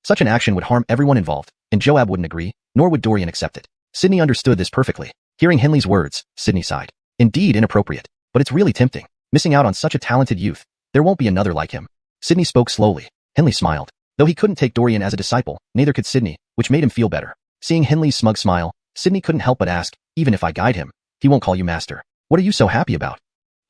Such an action would harm everyone involved, and Joab wouldn't agree, nor would Dorian accept it. Sydney understood this perfectly. Hearing Henley's words, Sydney sighed. Indeed inappropriate, but it's really tempting. Missing out on such a talented youth. There won't be another like him. Sydney spoke slowly. Henley smiled. Though he couldn't take Dorian as a disciple, neither could Sydney, which made him feel better. Seeing Henley's smug smile, Sydney couldn't help but ask, even if I guide him, he won't call you master. What are you so happy about?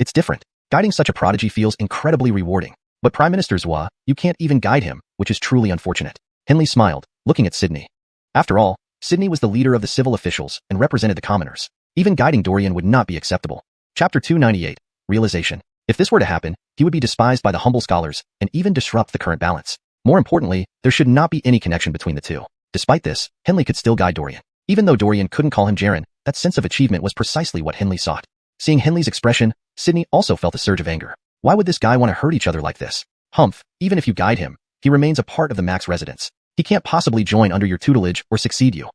It's different. Guiding such a prodigy feels incredibly rewarding. But Prime Minister Zwa, you can't even guide him, which is truly unfortunate. Henley smiled, looking at Sydney. After all, Sydney was the leader of the civil officials and represented the commoners. Even guiding Dorian would not be acceptable. Chapter 298. Realization. If this were to happen, he would be despised by the humble scholars and even disrupt the current balance. More importantly, there should not be any connection between the two. Despite this, Henley could still guide Dorian. Even though Dorian couldn't call him Jaren, that sense of achievement was precisely what Henley sought. Seeing Henley's expression, Sydney also felt a surge of anger. Why would this guy want to hurt each other like this? Humph, even if you guide him, he remains a part of the Max residence. He can't possibly join under your tutelage or succeed you.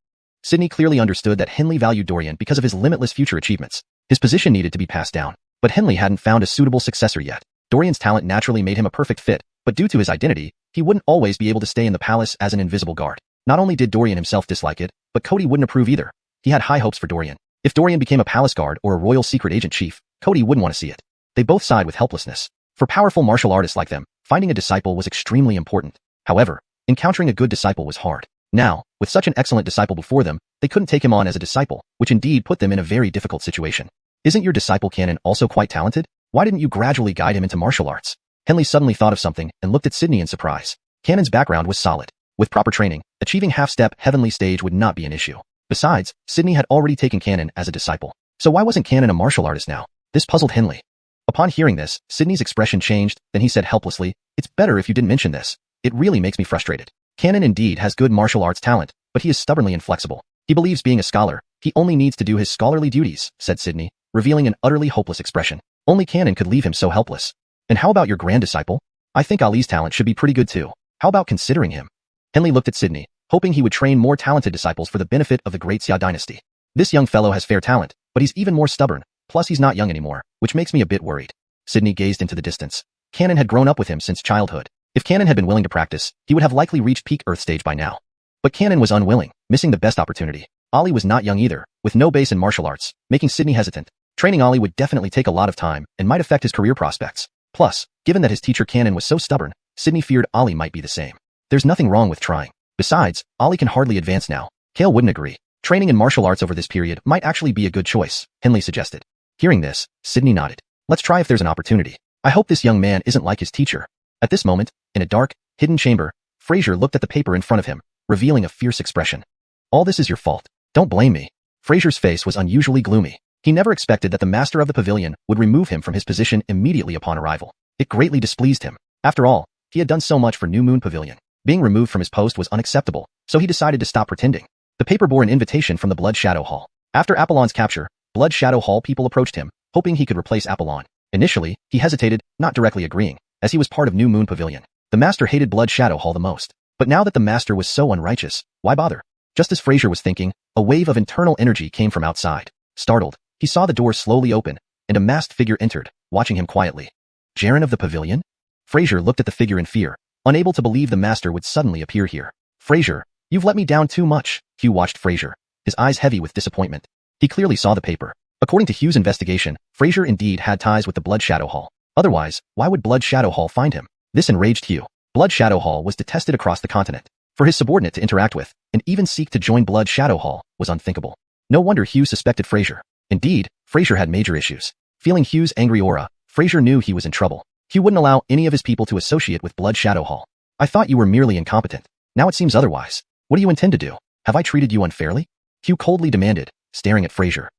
Sydney clearly understood that Henley valued Dorian because of his limitless future achievements. His position needed to be passed down. But Henley hadn't found a suitable successor yet. Dorian's talent naturally made him a perfect fit, but due to his identity, he wouldn't always be able to stay in the palace as an invisible guard. Not only did Dorian himself dislike it, but Cody wouldn't approve either. He had high hopes for Dorian. If Dorian became a palace guard or a royal secret agent chief, Cody wouldn't want to see it. They both sighed with helplessness. For powerful martial artists like them, finding a disciple was extremely important. However, encountering a good disciple was hard. Now, with such an excellent disciple before them, they couldn't take him on as a disciple, which indeed put them in a very difficult situation. Isn't your disciple Canon also quite talented? Why didn't you gradually guide him into martial arts? Henley suddenly thought of something and looked at Sydney in surprise. Canon's background was solid. With proper training, achieving half-step heavenly stage would not be an issue. Besides, Sydney had already taken Canon as a disciple. So why wasn't Canon a martial artist now? This puzzled Henley. Upon hearing this, Sydney's expression changed, then he said helplessly, it's better if you didn't mention this. It really makes me frustrated. Canon indeed has good martial arts talent, but he is stubbornly inflexible. He believes being a scholar, he only needs to do his scholarly duties, said Sydney, revealing an utterly hopeless expression. Only Canon could leave him so helpless. And how about your grand disciple? I think Ali's talent should be pretty good too. How about considering him? Henley looked at Sydney, hoping he would train more talented disciples for the benefit of the great Xia dynasty. This young fellow has fair talent, but he's even more stubborn, plus he's not young anymore, which makes me a bit worried. Sydney gazed into the distance. Canon had grown up with him since childhood. If Canon had been willing to practice, he would have likely reached peak Earth stage by now. But Canon was unwilling, missing the best opportunity. Ali was not young either, with no base in martial arts, making Sydney hesitant. Training Ali would definitely take a lot of time and might affect his career prospects. Plus, given that his teacher Canon was so stubborn, Sydney feared Ali might be the same. There's nothing wrong with trying. Besides, Ali can hardly advance now. Kale wouldn't agree. Training in martial arts over this period might actually be a good choice, Henley suggested. Hearing this, Sydney nodded. Let's try if there's an opportunity. I hope this young man isn't like his teacher. At this moment, in a dark, hidden chamber, Fraser looked at the paper in front of him, revealing a fierce expression. All this is your fault. Don't blame me. Fraser's face was unusually gloomy. He never expected that the master of the pavilion would remove him from his position immediately upon arrival. It greatly displeased him. After all, he had done so much for New Moon Pavilion. Being removed from his post was unacceptable, so he decided to stop pretending. The paper bore an invitation from the Blood Shadow Hall. After Apollon's capture, Blood Shadow Hall people approached him, hoping he could replace Apollon. Initially, he hesitated, not directly agreeing, as he was part of New Moon Pavilion. The master hated Blood Shadow Hall the most. But now that the master was so unrighteous, why bother? Just as Fraser was thinking, a wave of internal energy came from outside. Startled, he saw the door slowly open, and a masked figure entered, watching him quietly. Jaren of the pavilion? Fraser looked at the figure in fear, unable to believe the master would suddenly appear here. Fraser, you've let me down too much. Hugh watched Fraser, his eyes heavy with disappointment. He clearly saw the paper. According to Hugh's investigation, Fraser indeed had ties with the Blood Shadow Hall. Otherwise, why would Blood Shadow Hall find him? This enraged Hugh. Blood Shadow Hall was detested across the continent. For his subordinate to interact with, and even seek to join Blood Shadow Hall, was unthinkable. No wonder Hugh suspected Fraser. Indeed, Fraser had major issues. Feeling Hugh's angry aura, Fraser knew he was in trouble. Hugh wouldn't allow any of his people to associate with Blood Shadow Hall. I thought you were merely incompetent. Now it seems otherwise. What do you intend to do? Have I treated you unfairly? Hugh coldly demanded, staring at Fraser.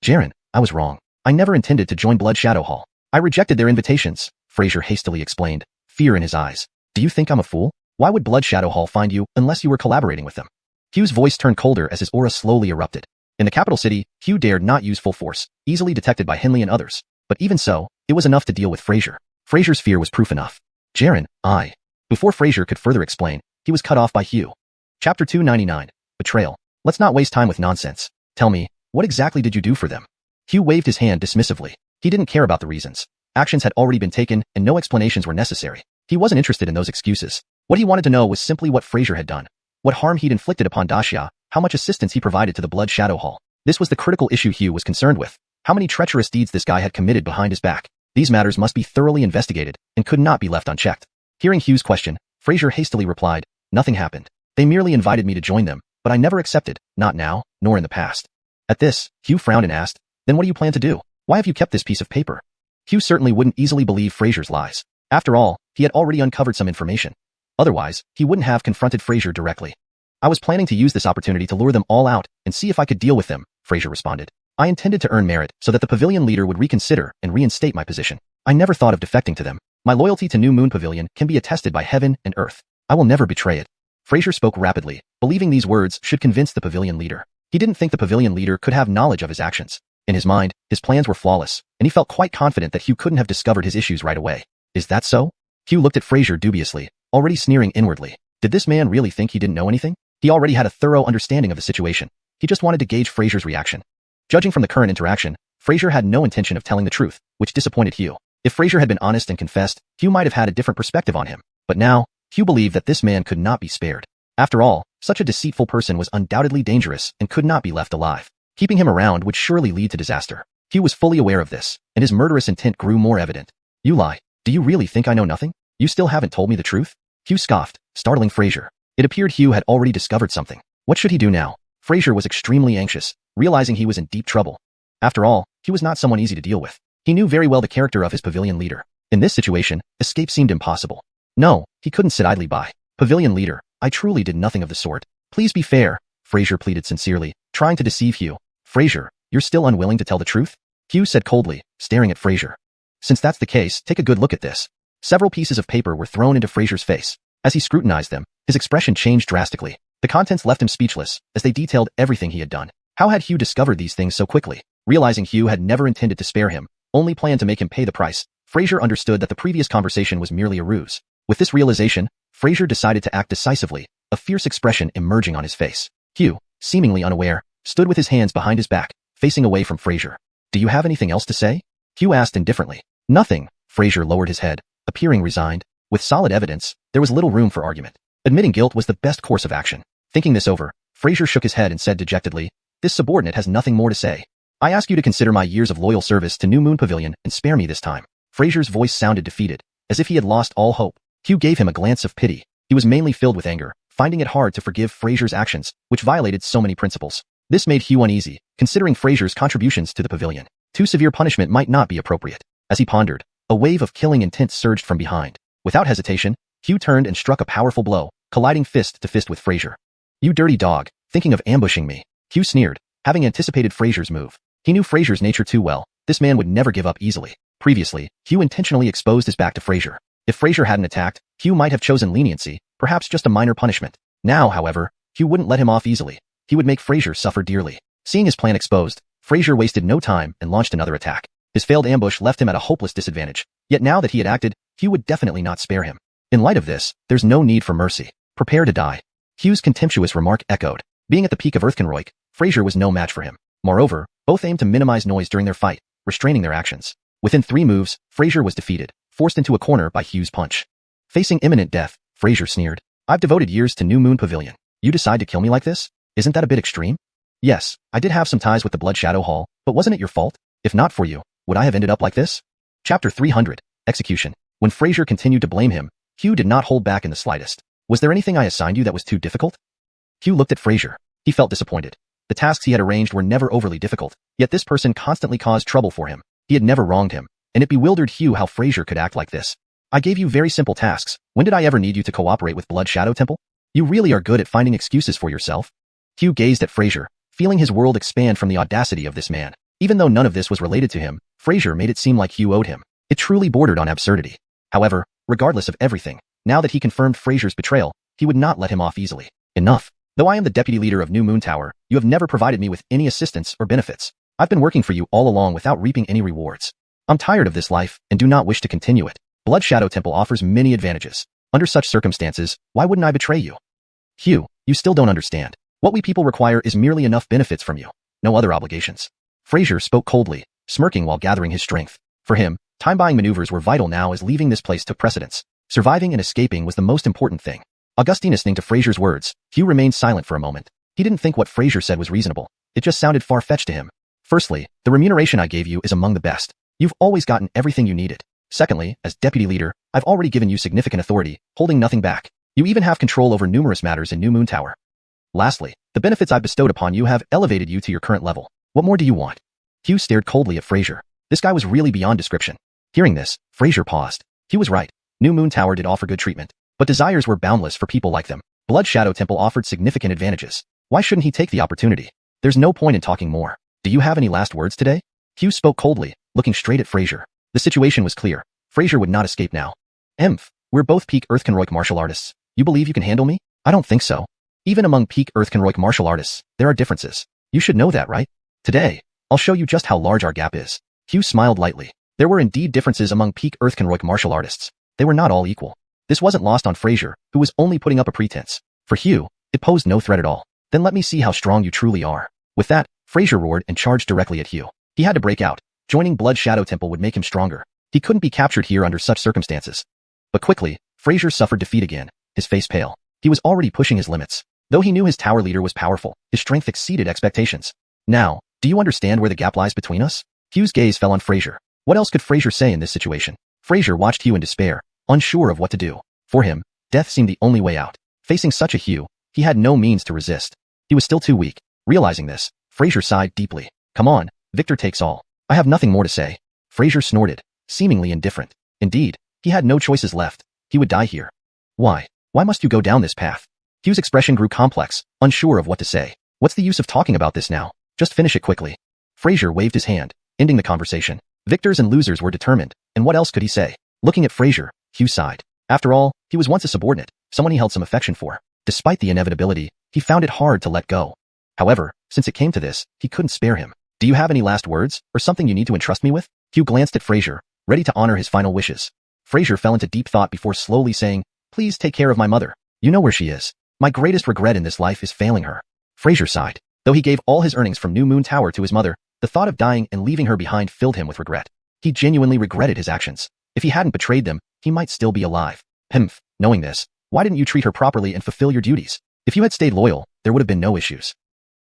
Jaren, I was wrong. I never intended to join Blood Shadow Hall. I rejected their invitations, Fraser hastily explained, fear in his eyes. Do you think I'm a fool? Why would Blood Shadow Hall find you unless you were collaborating with them? Hugh's voice turned colder as his aura slowly erupted. In the capital city, Hugh dared not use full force, easily detected by Henley and others. But even so, it was enough to deal with Fraser. Fraser's fear was proof enough. Jaren, Before Fraser could further explain, he was cut off by Hugh. Chapter 299. Betrayal. Let's not waste time with nonsense. Tell me, what exactly did you do for them? Hugh waved his hand dismissively. He didn't care about the reasons. Actions had already been taken, and no explanations were necessary. He wasn't interested in those excuses. What he wanted to know was simply what Fraser had done. What harm he'd inflicted upon Daxia, how much assistance he provided to the Blood Shadow Hall. This was the critical issue Hugh was concerned with. How many treacherous deeds this guy had committed behind his back. These matters must be thoroughly investigated, and could not be left unchecked. Hearing Hugh's question, Fraser hastily replied, nothing happened. They merely invited me to join them, but I never accepted, not now, nor in the past. At this, Hugh frowned and asked, then what do you plan to do? Why have you kept this piece of paper? Hugh certainly wouldn't easily believe Fraser's lies. After all, he had already uncovered some information. Otherwise, he wouldn't have confronted Fraser directly. I was planning to use this opportunity to lure them all out and see if I could deal with them, Fraser responded. I intended to earn merit so that the pavilion leader would reconsider and reinstate my position. I never thought of defecting to them. My loyalty to New Moon Pavilion can be attested by heaven and earth. I will never betray it. Fraser spoke rapidly, believing these words should convince the pavilion leader. He didn't think the pavilion leader could have knowledge of his actions. In his mind, his plans were flawless, and he felt quite confident that Hugh couldn't have discovered his issues right away. Is that so? Hugh looked at Fraser dubiously, already sneering inwardly. Did this man really think he didn't know anything? He already had a thorough understanding of the situation. He just wanted to gauge Fraser's reaction. Judging from the current interaction, Fraser had no intention of telling the truth, which disappointed Hugh. If Fraser had been honest and confessed, Hugh might have had a different perspective on him. But now, Hugh believed that this man could not be spared. After all, such a deceitful person was undoubtedly dangerous and could not be left alive. Keeping him around would surely lead to disaster. Hugh was fully aware of this, and his murderous intent grew more evident. You lie. Do you really think I know nothing? You still haven't told me the truth? Hugh scoffed, startling Fraser. It appeared Hugh had already discovered something. What should he do now? Fraser was extremely anxious, realizing he was in deep trouble. After all, he was not someone easy to deal with. He knew very well the character of his pavilion leader. In this situation, escape seemed impossible. No, he couldn't sit idly by. Pavilion leader, I truly did nothing of the sort. Please be fair, Fraser pleaded sincerely, trying to deceive Hugh. Fraser, you're still unwilling to tell the truth? Hugh said coldly, staring at Fraser. Since that's the case, take a good look at this. Several pieces of paper were thrown into Fraser's face. As he scrutinized them, his expression changed drastically. The contents left him speechless, as they detailed everything he had done. How had Hugh discovered these things so quickly? Realizing Hugh had never intended to spare him, only planned to make him pay the price, Fraser understood that the previous conversation was merely a ruse. With this realization, Fraser decided to act decisively, a fierce expression emerging on his face. Hugh, seemingly unaware, stood with his hands behind his back, facing away from Fraser. Do you have anything else to say? Hugh asked indifferently. Nothing. Fraser lowered his head, appearing resigned. With solid evidence, there was little room for argument. Admitting guilt was the best course of action. Thinking this over, Fraser shook his head and said dejectedly, this subordinate has nothing more to say. I ask you to consider my years of loyal service to New Moon Pavilion and spare me this time. Fraser's voice sounded defeated, as if he had lost all hope. Hugh gave him a glance of pity. He was mainly filled with anger, finding it hard to forgive Fraser's actions, which violated so many principles. This made Hugh uneasy, considering Fraser's contributions to the pavilion. Too severe punishment might not be appropriate. As he pondered, a wave of killing intent surged from behind. Without hesitation, Hugh turned and struck a powerful blow, colliding fist to fist with Fraser. You dirty dog, thinking of ambushing me. Hugh sneered, having anticipated Fraser's move. He knew Fraser's nature too well. This man would never give up easily. Previously, Hugh intentionally exposed his back to Fraser. If Fraser hadn't attacked, Hugh might have chosen leniency, perhaps just a minor punishment. Now, however, Hugh wouldn't let him off easily. He would make Fraser suffer dearly. Seeing his plan exposed, Fraser wasted no time and launched another attack. His failed ambush left him at a hopeless disadvantage. Yet now that he had acted, Hugh would definitely not spare him. In light of this, there's no need for mercy. Prepare to die. Hugh's contemptuous remark echoed. Being at the peak of Earthkenroik, Fraser was no match for him. Moreover, both aimed to minimize noise during their fight, restraining their actions. Within 3 moves, Fraser was defeated, forced into a corner by Hugh's punch. Facing imminent death, Fraser sneered. I've devoted years to New Moon Pavilion. You decide to kill me like this? Isn't that a bit extreme? Yes, I did have some ties with the Blood Shadow Hall, but wasn't it your fault? If not for you, would I have ended up like this? Chapter 300. Execution. When Fraser continued to blame him, Hugh did not hold back in the slightest. Was there anything I assigned you that was too difficult? Hugh looked at Fraser. He felt disappointed. The tasks he had arranged were never overly difficult, yet this person constantly caused trouble for him. He had never wronged him, and it bewildered Hugh how Fraser could act like this. I gave you very simple tasks. When did I ever need you to cooperate with Blood Shadow Temple? You really are good at finding excuses for yourself. Hugh gazed at Fraser, feeling his world expand from the audacity of this man. Even though none of this was related to him, Fraser made it seem like Hugh owed him. It truly bordered on absurdity. However, regardless of everything, now that he confirmed Fraser's betrayal, he would not let him off easily. Enough. Though I am the deputy leader of New Moon Tower, you have never provided me with any assistance or benefits. I've been working for you all along without reaping any rewards. I'm tired of this life and do not wish to continue it. Blood Shadow Temple offers many advantages. Under such circumstances, why wouldn't I betray you? Hugh, you still don't understand. What we people require is merely enough benefits from you. No other obligations. Fraser spoke coldly, smirking while gathering his strength. For him, time-buying maneuvers were vital now as leaving this place took precedence. Surviving and escaping was the most important thing. Augustine listening to Fraser's words, Hugh remained silent for a moment. He didn't think what Fraser said was reasonable. It just sounded far-fetched to him. Firstly, the remuneration I gave you is among the best. You've always gotten everything you needed. Secondly, as deputy leader, I've already given you significant authority, holding nothing back. You even have control over numerous matters in New Moon Tower. Lastly, the benefits I've bestowed upon you have elevated you to your current level. What more do you want? Hugh stared coldly at Fraser. This guy was really beyond description. Hearing this, Fraser paused. Hugh was right. New Moon Tower did offer good treatment, but desires were boundless for people like them. Blood Shadow Temple offered significant advantages. Why shouldn't he take the opportunity? There's no point in talking more. Do you have any last words today? Hugh spoke coldly, looking straight at Fraser. The situation was clear. Fraser would not escape now. We're both peak Earthconroic martial artists. You believe you can handle me? I don't think so. Even among peak Earthconroic martial artists, there are differences. You should know that, right? Today, I'll show you just how large our gap is. Hugh smiled lightly. There were indeed differences among peak Earthconroic martial artists. They were not all equal. This wasn't lost on Fraser, who was only putting up a pretense. For Hugh, it posed no threat at all. Then let me see how strong you truly are. With that, Fraser roared and charged directly at Hugh. He had to break out. Joining Blood Shadow Temple would make him stronger. He couldn't be captured here under such circumstances. But quickly, Fraser suffered defeat again, his face pale. He was already pushing his limits. Though he knew his tower leader was powerful, his strength exceeded expectations. Now, do you understand where the gap lies between us? Hugh's gaze fell on Fraser. What else could Fraser say in this situation? Fraser watched Hugh in despair, unsure of what to do. For him, death seemed the only way out. Facing such a Hugh, he had no means to resist. He was still too weak. Realizing this, Fraser sighed deeply. Come on, victor takes all. I have nothing more to say. Fraser snorted, seemingly indifferent. Indeed, he had no choices left. He would die here. Why? Why must you go down this path? Hugh's expression grew complex, unsure of what to say. What's the use of talking about this now? Just finish it quickly. Fraser waved his hand, ending the conversation. Victors and losers were determined, and what else could he say? Looking at Fraser, Hugh sighed. After all, he was once a subordinate, someone he held some affection for. Despite the inevitability, he found it hard to let go. However, since it came to this, he couldn't spare him. Do you have any last words, or something you need to entrust me with? Hugh glanced at Fraser, ready to honor his final wishes. Fraser fell into deep thought before slowly saying, Please take care of my mother. You know where she is. My greatest regret in this life is failing her. Fraser sighed. Though he gave all his earnings from New Moon Tower to his mother, the thought of dying and leaving her behind filled him with regret. He genuinely regretted his actions. If he hadn't betrayed them, he might still be alive. Knowing this, why didn't you treat her properly and fulfill your duties? If you had stayed loyal, there would have been no issues.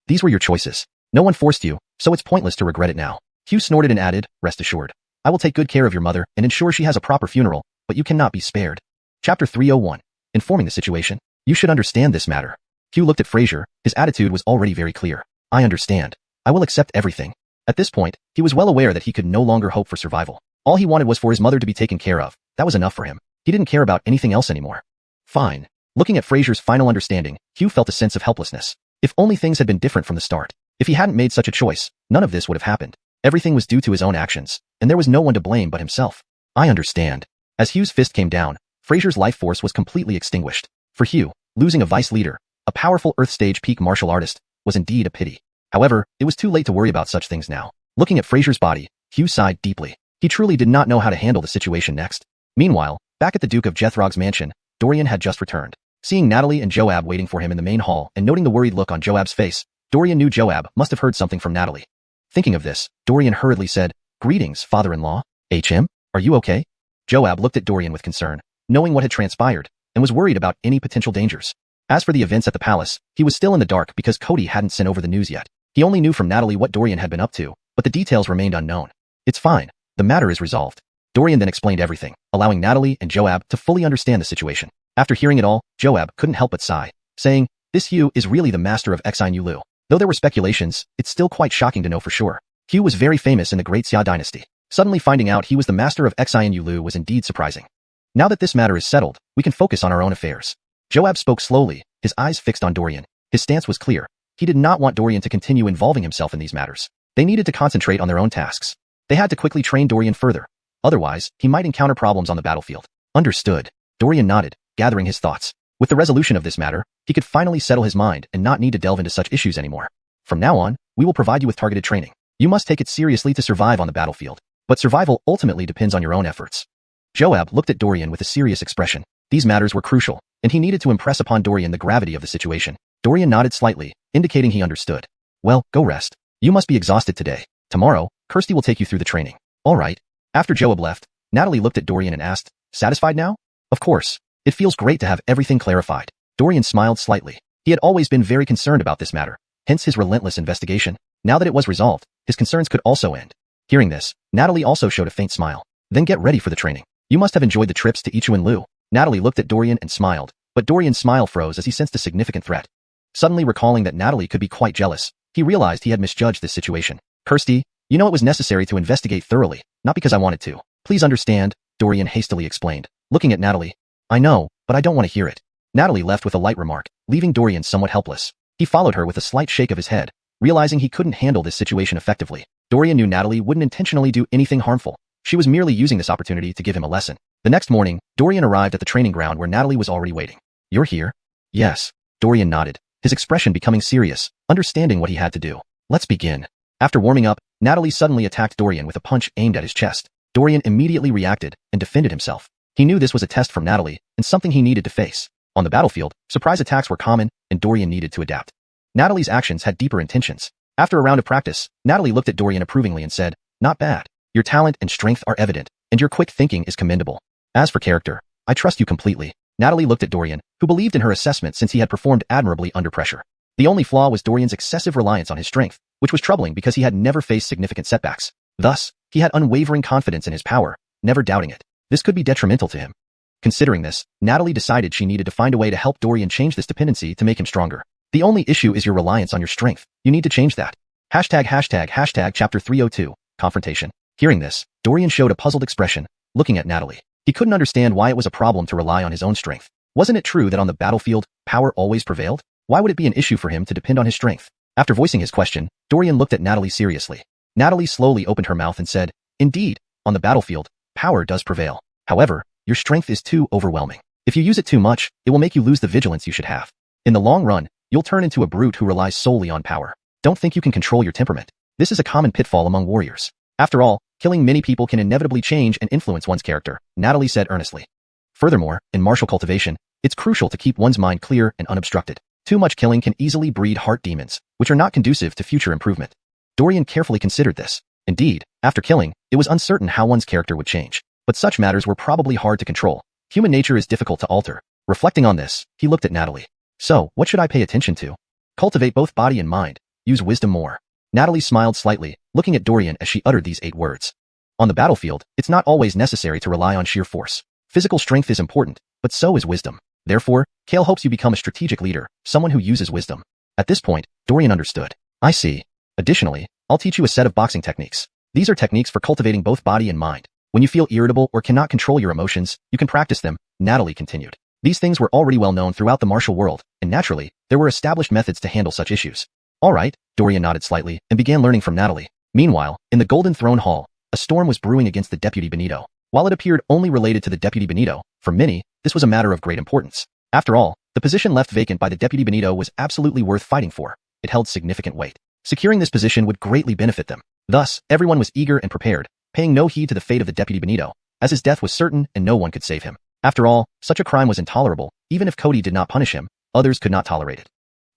These were your choices. No one forced you, so it's pointless to regret it now. Hugh snorted and added, Rest assured. I will take good care of your mother and ensure she has a proper funeral, but you cannot be spared. Chapter 301. Informing the situation. You should understand this matter. Hugh looked at Fraser. His attitude was already very clear. I understand. I will accept everything. At this point, he was well aware that he could no longer hope for survival. All he wanted was for his mother to be taken care of. That was enough for him. He didn't care about anything else anymore. Fine. Looking at Fraser's final understanding, Hugh felt a sense of helplessness. If only things had been different from the start. If he hadn't made such a choice, none of this would have happened. Everything was due to his own actions, and there was no one to blame but himself. I understand. As Hugh's fist came down, Fraser's life force was completely extinguished. For Hugh, losing a vice leader, a powerful Earth stage peak martial artist, was indeed a pity. However, it was too late to worry about such things now. Looking at Fraser's body, Hugh sighed deeply. He truly did not know how to handle the situation next. Meanwhile, back at the Duke of Jethrog's mansion, Dorian had just returned. Seeing Natalie and Joab waiting for him in the main hall and noting the worried look on Joab's face, Dorian knew Joab must have heard something from Natalie. Thinking of this, Dorian hurriedly said, Greetings, father-in-law. Are you okay? Joab looked at Dorian with concern, knowing what had transpired, and was worried about any potential dangers. As for the events at the palace, he was still in the dark because Cody hadn't sent over the news yet. He only knew from Natalie what Dorian had been up to, but the details remained unknown. It's fine. The matter is resolved. Dorian then explained everything, allowing Natalie and Joab to fully understand the situation. After hearing it all, Joab couldn't help but sigh, saying, This Hugh is really the master of Exine Yulu. Though there were speculations, it's still quite shocking to know for sure. Hugh was very famous in the Great Xia dynasty. Suddenly finding out he was the master of Xian Yulu was indeed surprising. Now that this matter is settled, we can focus on our own affairs. Joab spoke slowly, his eyes fixed on Dorian. His stance was clear. He did not want Dorian to continue involving himself in these matters. They needed to concentrate on their own tasks. They had to quickly train Dorian further. Otherwise, he might encounter problems on the battlefield. Understood. Dorian nodded, gathering his thoughts. With the resolution of this matter, he could finally settle his mind and not need to delve into such issues anymore. From now on, we will provide you with targeted training. You must take it seriously to survive on the battlefield. But survival ultimately depends on your own efforts. Joab looked at Dorian with a serious expression. These matters were crucial, and he needed to impress upon Dorian the gravity of the situation. Dorian nodded slightly, indicating he understood. Well, go rest. You must be exhausted today. Tomorrow, Kirsty will take you through the training. All right. After Joab left, Natalie looked at Dorian and asked, satisfied now? Of course. It feels great to have everything clarified. Dorian smiled slightly. He had always been very concerned about this matter, hence his relentless investigation. Now that it was resolved, his concerns could also end. Hearing this, Natalie also showed a faint smile. Then get ready for the training. You must have enjoyed the trips to Ichu and Lu. Natalie looked at Dorian and smiled, but Dorian's smile froze as he sensed a significant threat. Suddenly recalling that Natalie could be quite jealous, he realized he had misjudged this situation. Kirsty, you know it was necessary to investigate thoroughly, not because I wanted to. Please understand, Dorian hastily explained, looking at Natalie. I know, but I don't want to hear it. Natalie left with a light remark, leaving Dorian somewhat helpless. He followed her with a slight shake of his head, realizing he couldn't handle this situation effectively. Dorian knew Natalie wouldn't intentionally do anything harmful. She was merely using this opportunity to give him a lesson. The next morning, Dorian arrived at the training ground where Natalie was already waiting. You're here? Yes. Dorian nodded, his expression becoming serious, understanding what he had to do. Let's begin. After warming up, Natalie suddenly attacked Dorian with a punch aimed at his chest. Dorian immediately reacted and defended himself. He knew this was a test from Natalie and something he needed to face. On the battlefield, surprise attacks were common and Dorian needed to adapt. Natalie's actions had deeper intentions. After a round of practice, Natalie looked at Dorian approvingly and said, not bad. Your talent and strength are evident, and your quick thinking is commendable. As for character, I trust you completely. Natalie looked at Dorian, who believed in her assessment since he had performed admirably under pressure. The only flaw was Dorian's excessive reliance on his strength, which was troubling because he had never faced significant setbacks. Thus, he had unwavering confidence in his power, never doubting it. This could be detrimental to him. Considering this, Natalie decided she needed to find a way to help Dorian change this dependency to make him stronger. The only issue is your reliance on your strength. You need to change that. ##### Chapter 302, Confrontation. Hearing this, Dorian showed a puzzled expression, looking at Natalie. He couldn't understand why it was a problem to rely on his own strength. Wasn't it true that on the battlefield, power always prevailed? Why would it be an issue for him to depend on his strength? After voicing his question, Dorian looked at Natalie seriously. Natalie slowly opened her mouth and said, indeed, on the battlefield, power does prevail. However, your strength is too overwhelming. If you use it too much, it will make you lose the vigilance you should have. In the long run, you'll turn into a brute who relies solely on power. Don't think you can control your temperament. This is a common pitfall among warriors. After all, killing many people can inevitably change and influence one's character, Natalie said earnestly. Furthermore, in martial cultivation, it's crucial to keep one's mind clear and unobstructed. Too much killing can easily breed heart demons, which are not conducive to future improvement. Dorian carefully considered this. Indeed, after killing, it was uncertain how one's character would change. But such matters were probably hard to control. Human nature is difficult to alter. Reflecting on this, he looked at Natalie. So, what should I pay attention to? Cultivate both body and mind. Use wisdom more. Natalie smiled slightly, looking at Dorian as she uttered these 8 words. On the battlefield, it's not always necessary to rely on sheer force. Physical strength is important, but so is wisdom. Therefore, Kale hopes you become a strategic leader, someone who uses wisdom. At this point, Dorian understood. I see. Additionally, I'll teach you a set of boxing techniques. These are techniques for cultivating both body and mind. When you feel irritable or cannot control your emotions, you can practice them, Natalie continued. These things were already well known throughout the martial world, and naturally, there were established methods to handle such issues. All right, Dorian nodded slightly and began learning from Natalie. Meanwhile, in the Golden Throne Hall, a storm was brewing against the Deputy Benito. While it appeared only related to the Deputy Benito, for many, this was a matter of great importance. After all, the position left vacant by the Deputy Benito was absolutely worth fighting for. It held significant weight. Securing this position would greatly benefit them. Thus, everyone was eager and prepared, paying no heed to the fate of the Deputy Benito, as his death was certain and no one could save him. After all, such a crime was intolerable. Even if Cody did not punish him, others could not tolerate it.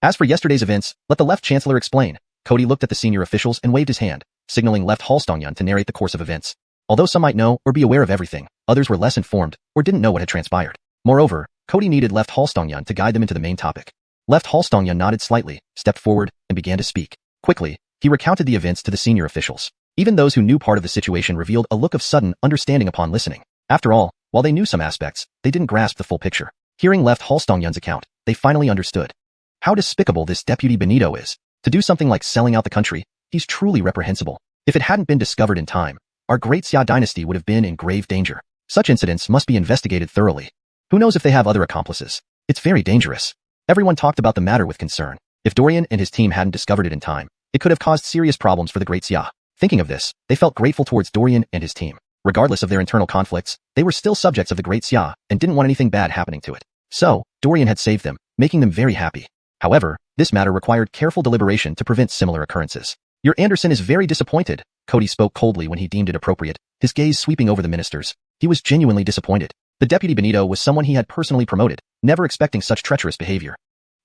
As for yesterday's events, let the Left Chancellor explain. Cody looked at the senior officials and waved his hand, signaling Left Halstongyun to narrate the course of events. Although some might know or be aware of everything, others were less informed or didn't know what had transpired. Moreover, Cody needed Left Halstongyun to guide them into the main topic. Left Halstongyun nodded slightly, stepped forward, and began to speak. Quickly, he recounted the events to the senior officials. Even those who knew part of the situation revealed a look of sudden understanding upon listening. After all, while they knew some aspects, they didn't grasp the full picture. Hearing Left Halstongyun's account, they finally understood how despicable this Deputy Benito is. To do something like selling out the country, he's truly reprehensible. If it hadn't been discovered in time, our great Xia dynasty would have been in grave danger. Such incidents must be investigated thoroughly. Who knows if they have other accomplices? It's very dangerous. Everyone talked about the matter with concern. If Dorian and his team hadn't discovered it in time, it could have caused serious problems for the great Xia. Thinking of this, they felt grateful towards Dorian and his team. Regardless of their internal conflicts, they were still subjects of the great Xia and didn't want anything bad happening to it. So, Dorian had saved them, making them very happy. However, this matter required careful deliberation to prevent similar occurrences. Your Anderson is very disappointed, Cody spoke coldly when he deemed it appropriate, his gaze sweeping over the ministers. He was genuinely disappointed. The deputy Benito was someone he had personally promoted, never expecting such treacherous behavior.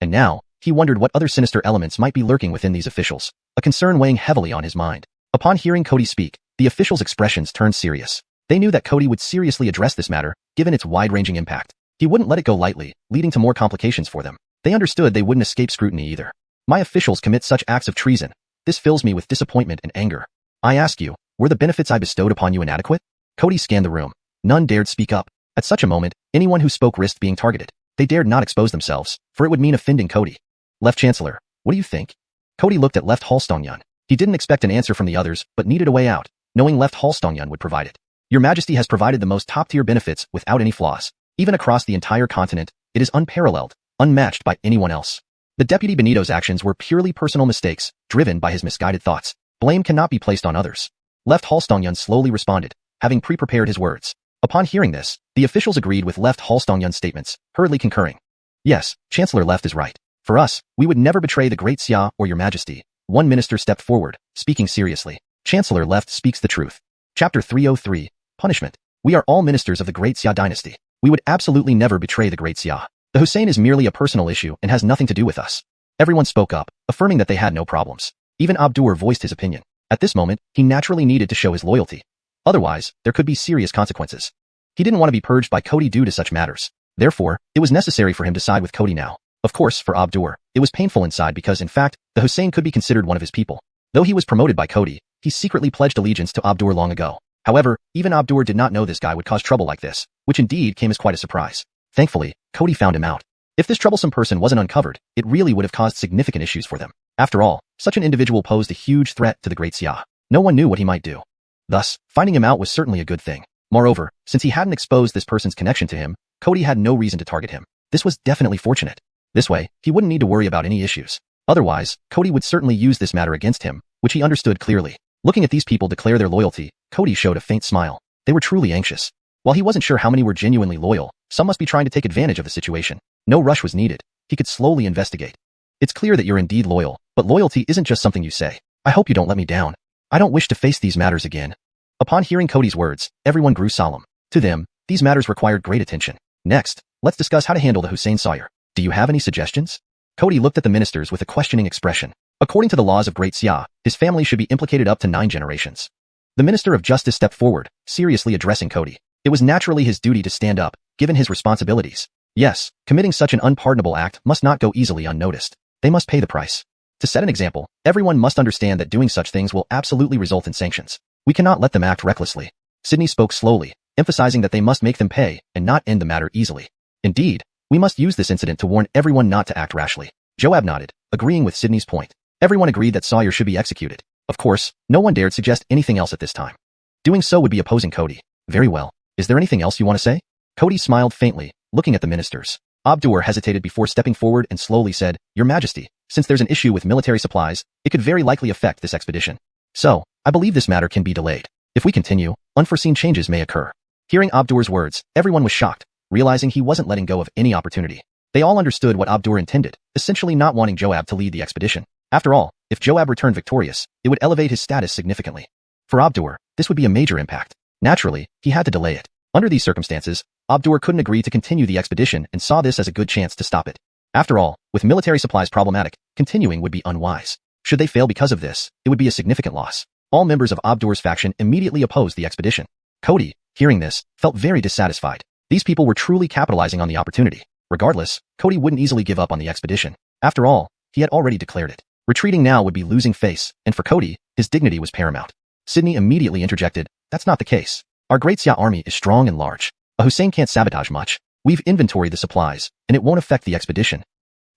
And now, he wondered what other sinister elements might be lurking within these officials, a concern weighing heavily on his mind. Upon hearing Cody speak, the officials' expressions turned serious. They knew that Cody would seriously address this matter, given its wide-ranging impact. He wouldn't let it go lightly, leading to more complications for them. They understood they wouldn't escape scrutiny either. My officials commit such acts of treason. This fills me with disappointment and anger. I ask you, were the benefits I bestowed upon you inadequate? Cody scanned the room. None dared speak up. At such a moment, anyone who spoke risked being targeted. They dared not expose themselves, for it would mean offending Cody. Left Chancellor, what do you think? Cody looked at Left Halstongyun. He didn't expect an answer from the others, but needed a way out, knowing Left Halstongyun would provide it. Your Majesty has provided the most top-tier benefits without any flaws. Even across the entire continent, it is unparalleled, unmatched by anyone else. The Deputy Benito's actions were purely personal mistakes, driven by his misguided thoughts. Blame cannot be placed on others. Left Halstongyun slowly responded, having pre-prepared his words. Upon hearing this, the officials agreed with Left Halstongyun's statements, hurriedly concurring. Yes, Chancellor Left is right. For us, we would never betray the Great Xia or your Majesty. One minister stepped forward, speaking seriously. Chancellor Left speaks the truth. Chapter 303, Punishment. We are all ministers of the Great Xia dynasty. We would absolutely never betray the Great Xia. The Hussein is merely a personal issue and has nothing to do with us. Everyone spoke up, affirming that they had no problems. Even Abdur voiced his opinion. At this moment, he naturally needed to show his loyalty. Otherwise, there could be serious consequences. He didn't want to be purged by Cody due to such matters. Therefore, it was necessary for him to side with Cody now. Of course, for Abdur, it was painful inside because, in fact, the Hussein could be considered one of his people. Though he was promoted by Cody, he secretly pledged allegiance to Abdur long ago. However, even Abdur did not know this guy would cause trouble like this, which indeed came as quite a surprise. Thankfully, Cody found him out. If this troublesome person wasn't uncovered, it really would have caused significant issues for them. After all, such an individual posed a huge threat to the Great Xia. No one knew what he might do. Thus, finding him out was certainly a good thing. Moreover, since he hadn't exposed this person's connection to him, Cody had no reason to target him. This was definitely fortunate. This way, he wouldn't need to worry about any issues. Otherwise, Cody would certainly use this matter against him, which he understood clearly. Looking at these people declare their loyalty, Cody showed a faint smile. They were truly anxious. While he wasn't sure how many were genuinely loyal, some must be trying to take advantage of the situation. No rush was needed. He could slowly investigate. It's clear that you're indeed loyal, but loyalty isn't just something you say. I hope you don't let me down. I don't wish to face these matters again. Upon hearing Cody's words, everyone grew solemn. To them, these matters required great attention. Next, let's discuss how to handle the Hussein Sawyer. Do you have any suggestions? Cody looked at the ministers with a questioning expression. According to the laws of Great Xia, his family should be implicated up to 9 generations. The Minister of Justice stepped forward, seriously addressing Cody. It was naturally his duty to stand up, given his responsibilities. Yes, committing such an unpardonable act must not go easily unnoticed. They must pay the price. To set an example, everyone must understand that doing such things will absolutely result in sanctions. We cannot let them act recklessly. Sydney spoke slowly, emphasizing that they must make them pay and not end the matter easily. Indeed, we must use this incident to warn everyone not to act rashly. Joab nodded, agreeing with Sydney's point. Everyone agreed that Sawyer should be executed. Of course, no one dared suggest anything else at this time. Doing so would be opposing Cody. Very well. Is there anything else you want to say? Cody smiled faintly, looking at the ministers. Abdur hesitated before stepping forward and slowly said, Your Majesty, since there's an issue with military supplies, it could very likely affect this expedition. So, I believe this matter can be delayed. If we continue, unforeseen changes may occur. Hearing Abdur's words, everyone was shocked, realizing he wasn't letting go of any opportunity. They all understood what Abdur intended, essentially not wanting Joab to lead the expedition. After all, if Joab returned victorious, it would elevate his status significantly. For Abdur, this would be a major impact. Naturally, he had to delay it. Under these circumstances, Abdur couldn't agree to continue the expedition and saw this as a good chance to stop it. After all, with military supplies problematic, continuing would be unwise. Should they fail because of this, it would be a significant loss. All members of Abdur's faction immediately opposed the expedition. Cody, hearing this, felt very dissatisfied. These people were truly capitalizing on the opportunity. Regardless, Cody wouldn't easily give up on the expedition. After all, he had already declared it. Retreating now would be losing face, and for Cody, his dignity was paramount. Sydney immediately interjected, That's not the case. Our Great Xia army is strong and large. A Hussein can't sabotage much. We've inventoried the supplies, and it won't affect the expedition.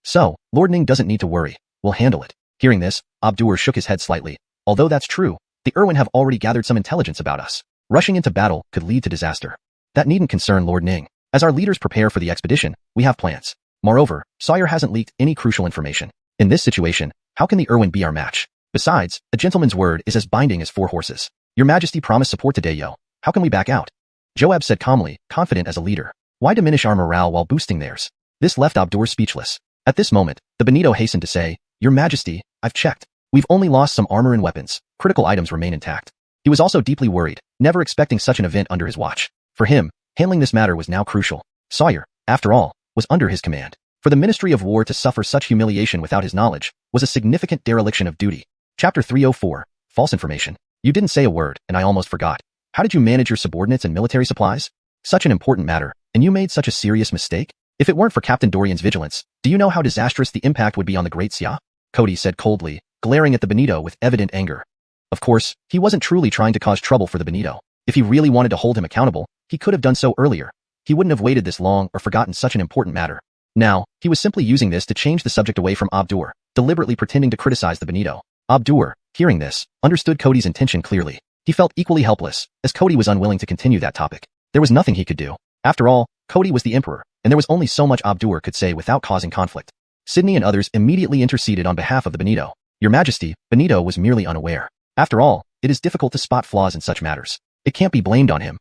So, Lord Ning doesn't need to worry. We'll handle it. Hearing this, Abdur shook his head slightly. Although that's true, The Irwin have already gathered some intelligence about us. Rushing into battle could lead to disaster. That needn't concern Lord Ning. As our leaders prepare for the expedition, we have plans. Moreover, Sawyer hasn't leaked any crucial information. In this situation, how can the Irwin be our match? Besides, a gentleman's word is as binding as 4 horses. Your Majesty promised support today, yo. How can we back out? Joab said calmly, confident as a leader. Why diminish our morale while boosting theirs? This left Abdur speechless. At this moment, the Benito hastened to say, Your Majesty, I've checked. We've only lost some armor and weapons. Critical items remain intact. He was also deeply worried, never expecting such an event under his watch. For him, handling this matter was now crucial. Sawyer, after all, was under his command. For the Ministry of War to suffer such humiliation without his knowledge was a significant dereliction of duty. Chapter 304, False Information. You didn't say a word, and I almost forgot. How did you manage your subordinates and military supplies? Such an important matter, and you made such a serious mistake? If it weren't for Captain Dorian's vigilance, do you know how disastrous the impact would be on the Great Xia? Cody said coldly, glaring at the Benito with evident anger. Of course, he wasn't truly trying to cause trouble for the Benito. If he really wanted to hold him accountable, he could have done so earlier. He wouldn't have waited this long or forgotten such an important matter. Now, he was simply using this to change the subject away from Abdur, deliberately pretending to criticize the Benito. Abdur, hearing this, understood Cody's intention clearly. He felt equally helpless, as Cody was unwilling to continue that topic. There was nothing he could do. After all, Cody was the emperor, and there was only so much Abdur could say without causing conflict. Sydney and others immediately interceded on behalf of the Benito. Your Majesty, Benito was merely unaware. After all, it is difficult to spot flaws in such matters. It can't be blamed on him.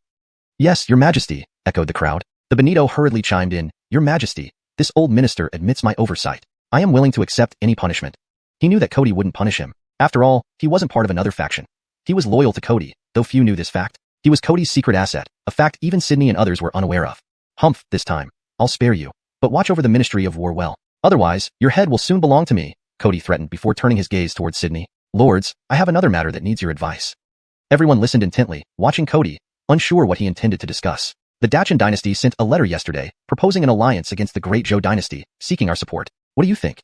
Yes, Your Majesty, echoed the crowd. The Benito hurriedly chimed in, Your Majesty, this old minister admits my oversight. I am willing to accept any punishment. He knew that Cody wouldn't punish him. After all, he wasn't part of another faction. He was loyal to Cody, though few knew this fact. He was Cody's secret asset, a fact even Sydney and others were unaware of. Humph, this time. I'll spare you. But watch over the Ministry of War well. Otherwise, your head will soon belong to me, Cody threatened before turning his gaze towards Sydney. Lords, I have another matter that needs your advice. Everyone listened intently, watching Cody, unsure what he intended to discuss. The Dachan dynasty sent a letter yesterday, proposing an alliance against the Great Zhou dynasty, seeking our support. What do you think?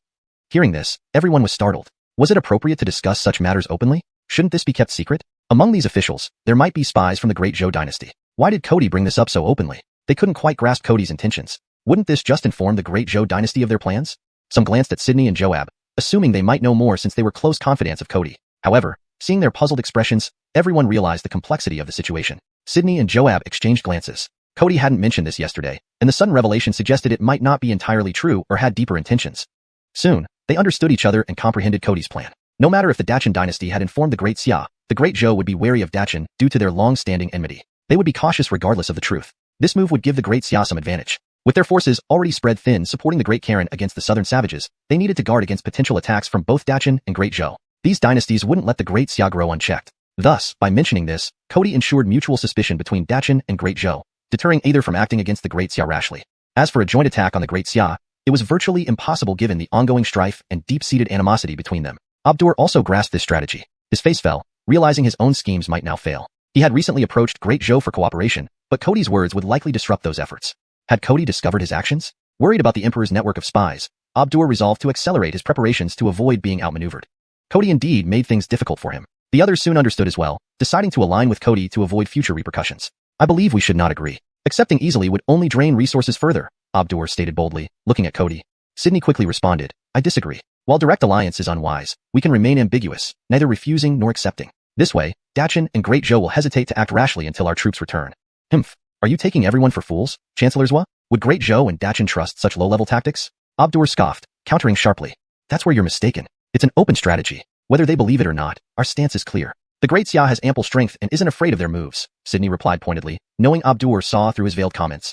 Hearing this, everyone was startled. Was it appropriate to discuss such matters openly? Shouldn't this be kept secret? Among these officials, there might be spies from the Great Zhou dynasty. Why did Cody bring this up so openly? They couldn't quite grasp Cody's intentions. Wouldn't this just inform the Great Zhou dynasty of their plans? Some glanced at Sydney and Joab, assuming they might know more since they were close confidants of Cody. However, seeing their puzzled expressions, everyone realized the complexity of the situation. Sydney and Joab exchanged glances. Cody hadn't mentioned this yesterday, and the sudden revelation suggested it might not be entirely true or had deeper intentions. Soon, they understood each other and comprehended Cody's plan. No matter if the Dachan dynasty had informed the Great Xia, the Great Zhou would be wary of Dachan due to their long-standing enmity. They would be cautious regardless of the truth. This move would give the Great Xia some advantage. With their forces already spread thin supporting the Great Karen against the southern savages, they needed to guard against potential attacks from both Dachan and Great Zhou. These dynasties wouldn't let the Great Xia grow unchecked. Thus, by mentioning this, Cody ensured mutual suspicion between Dachan and Great Zhou, deterring either from acting against the Great Xia rashly. As for a joint attack on the Great Xia, it was virtually impossible given the ongoing strife and deep-seated animosity between them. Abdur also grasped this strategy. His face fell, realizing his own schemes might now fail. He had recently approached Great Zhou for cooperation, but Cody's words would likely disrupt those efforts. Had Cody discovered his actions? Worried about the Emperor's network of spies, Abdur resolved to accelerate his preparations to avoid being outmaneuvered. Cody indeed made things difficult for him. The others soon understood as well, deciding to align with Cody to avoid future repercussions. I believe we should not agree. Accepting easily would only drain resources further, Abdur stated boldly, looking at Cody. Sydney quickly responded, I disagree. While direct alliance is unwise, we can remain ambiguous, neither refusing nor accepting. This way, Dachan and Great Zhou will hesitate to act rashly until our troops return. Humph, are you taking everyone for fools, Chancellor Zhua? Would Great Zhou and Dachan trust such low-level tactics? Abdur scoffed, countering sharply. That's where you're mistaken. It's an open strategy. Whether they believe it or not, our stance is clear. The Great Xia has ample strength and isn't afraid of their moves, Sydney replied pointedly, knowing Abdur saw through his veiled comments.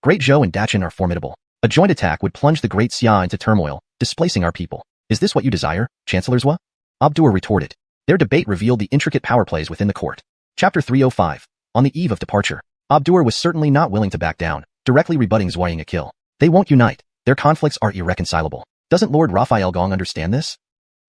Great Zhou and Dachan are formidable. A joint attack would plunge the Great Xia into turmoil, displacing our people. Is this what you desire, Chancellor Zhua? Abdur retorted. Their debate revealed the intricate power plays within the court. Chapter 305. On the eve of departure, Abdur was certainly not willing to back down, directly rebutting Zhuang Akil. They won't unite. Their conflicts are irreconcilable. Doesn't Lord Raphael Gong understand this?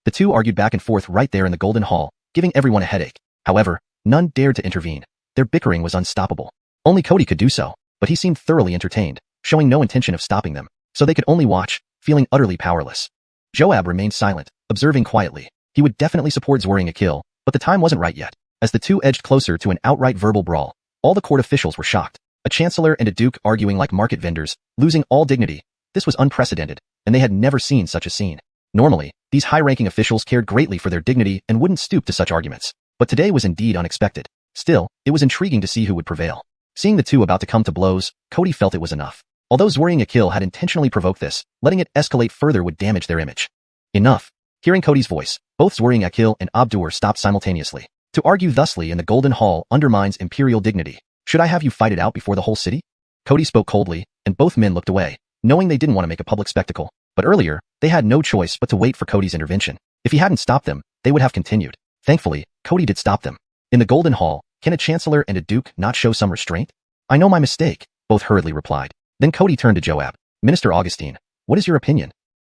The two argued back and forth right there in the Golden Hall, giving everyone a headache. However, none dared to intervene. Their bickering was unstoppable. Only Cody could do so, but he seemed thoroughly entertained, showing no intention of stopping them, so they could only watch, feeling utterly powerless. Joab remained silent, observing quietly. He would definitely support Zhuang Akil, but the time wasn't right yet. As the two edged closer to an outright verbal brawl, all the court officials were shocked. A chancellor and a duke arguing like market vendors, losing all dignity. This was unprecedented, and they had never seen such a scene. Normally, these high-ranking officials cared greatly for their dignity and wouldn't stoop to such arguments. but today was indeed unexpected. Still, it was intriguing to see who would prevail. Seeing the two about to come to blows, Cody felt it was enough. Although Zoriing Akil had intentionally provoked this, letting it escalate further would damage their image. Enough. Hearing Cody's voice, both Zoriing Akil and Abdur stopped simultaneously. To argue thusly in the Golden Hall undermines imperial dignity. Should I have you fight it out before the whole city? Cody spoke coldly, and both men looked away, knowing they didn't want to make a public spectacle. But earlier, they had no choice but to wait for Cody's intervention. If he hadn't stopped them, they would have continued. Thankfully, Cody did stop them. In the Golden Hall, can a chancellor and a duke not show some restraint? I know my mistake, both hurriedly replied. Then Cody turned to Joab. Minister Augustine, what is your opinion?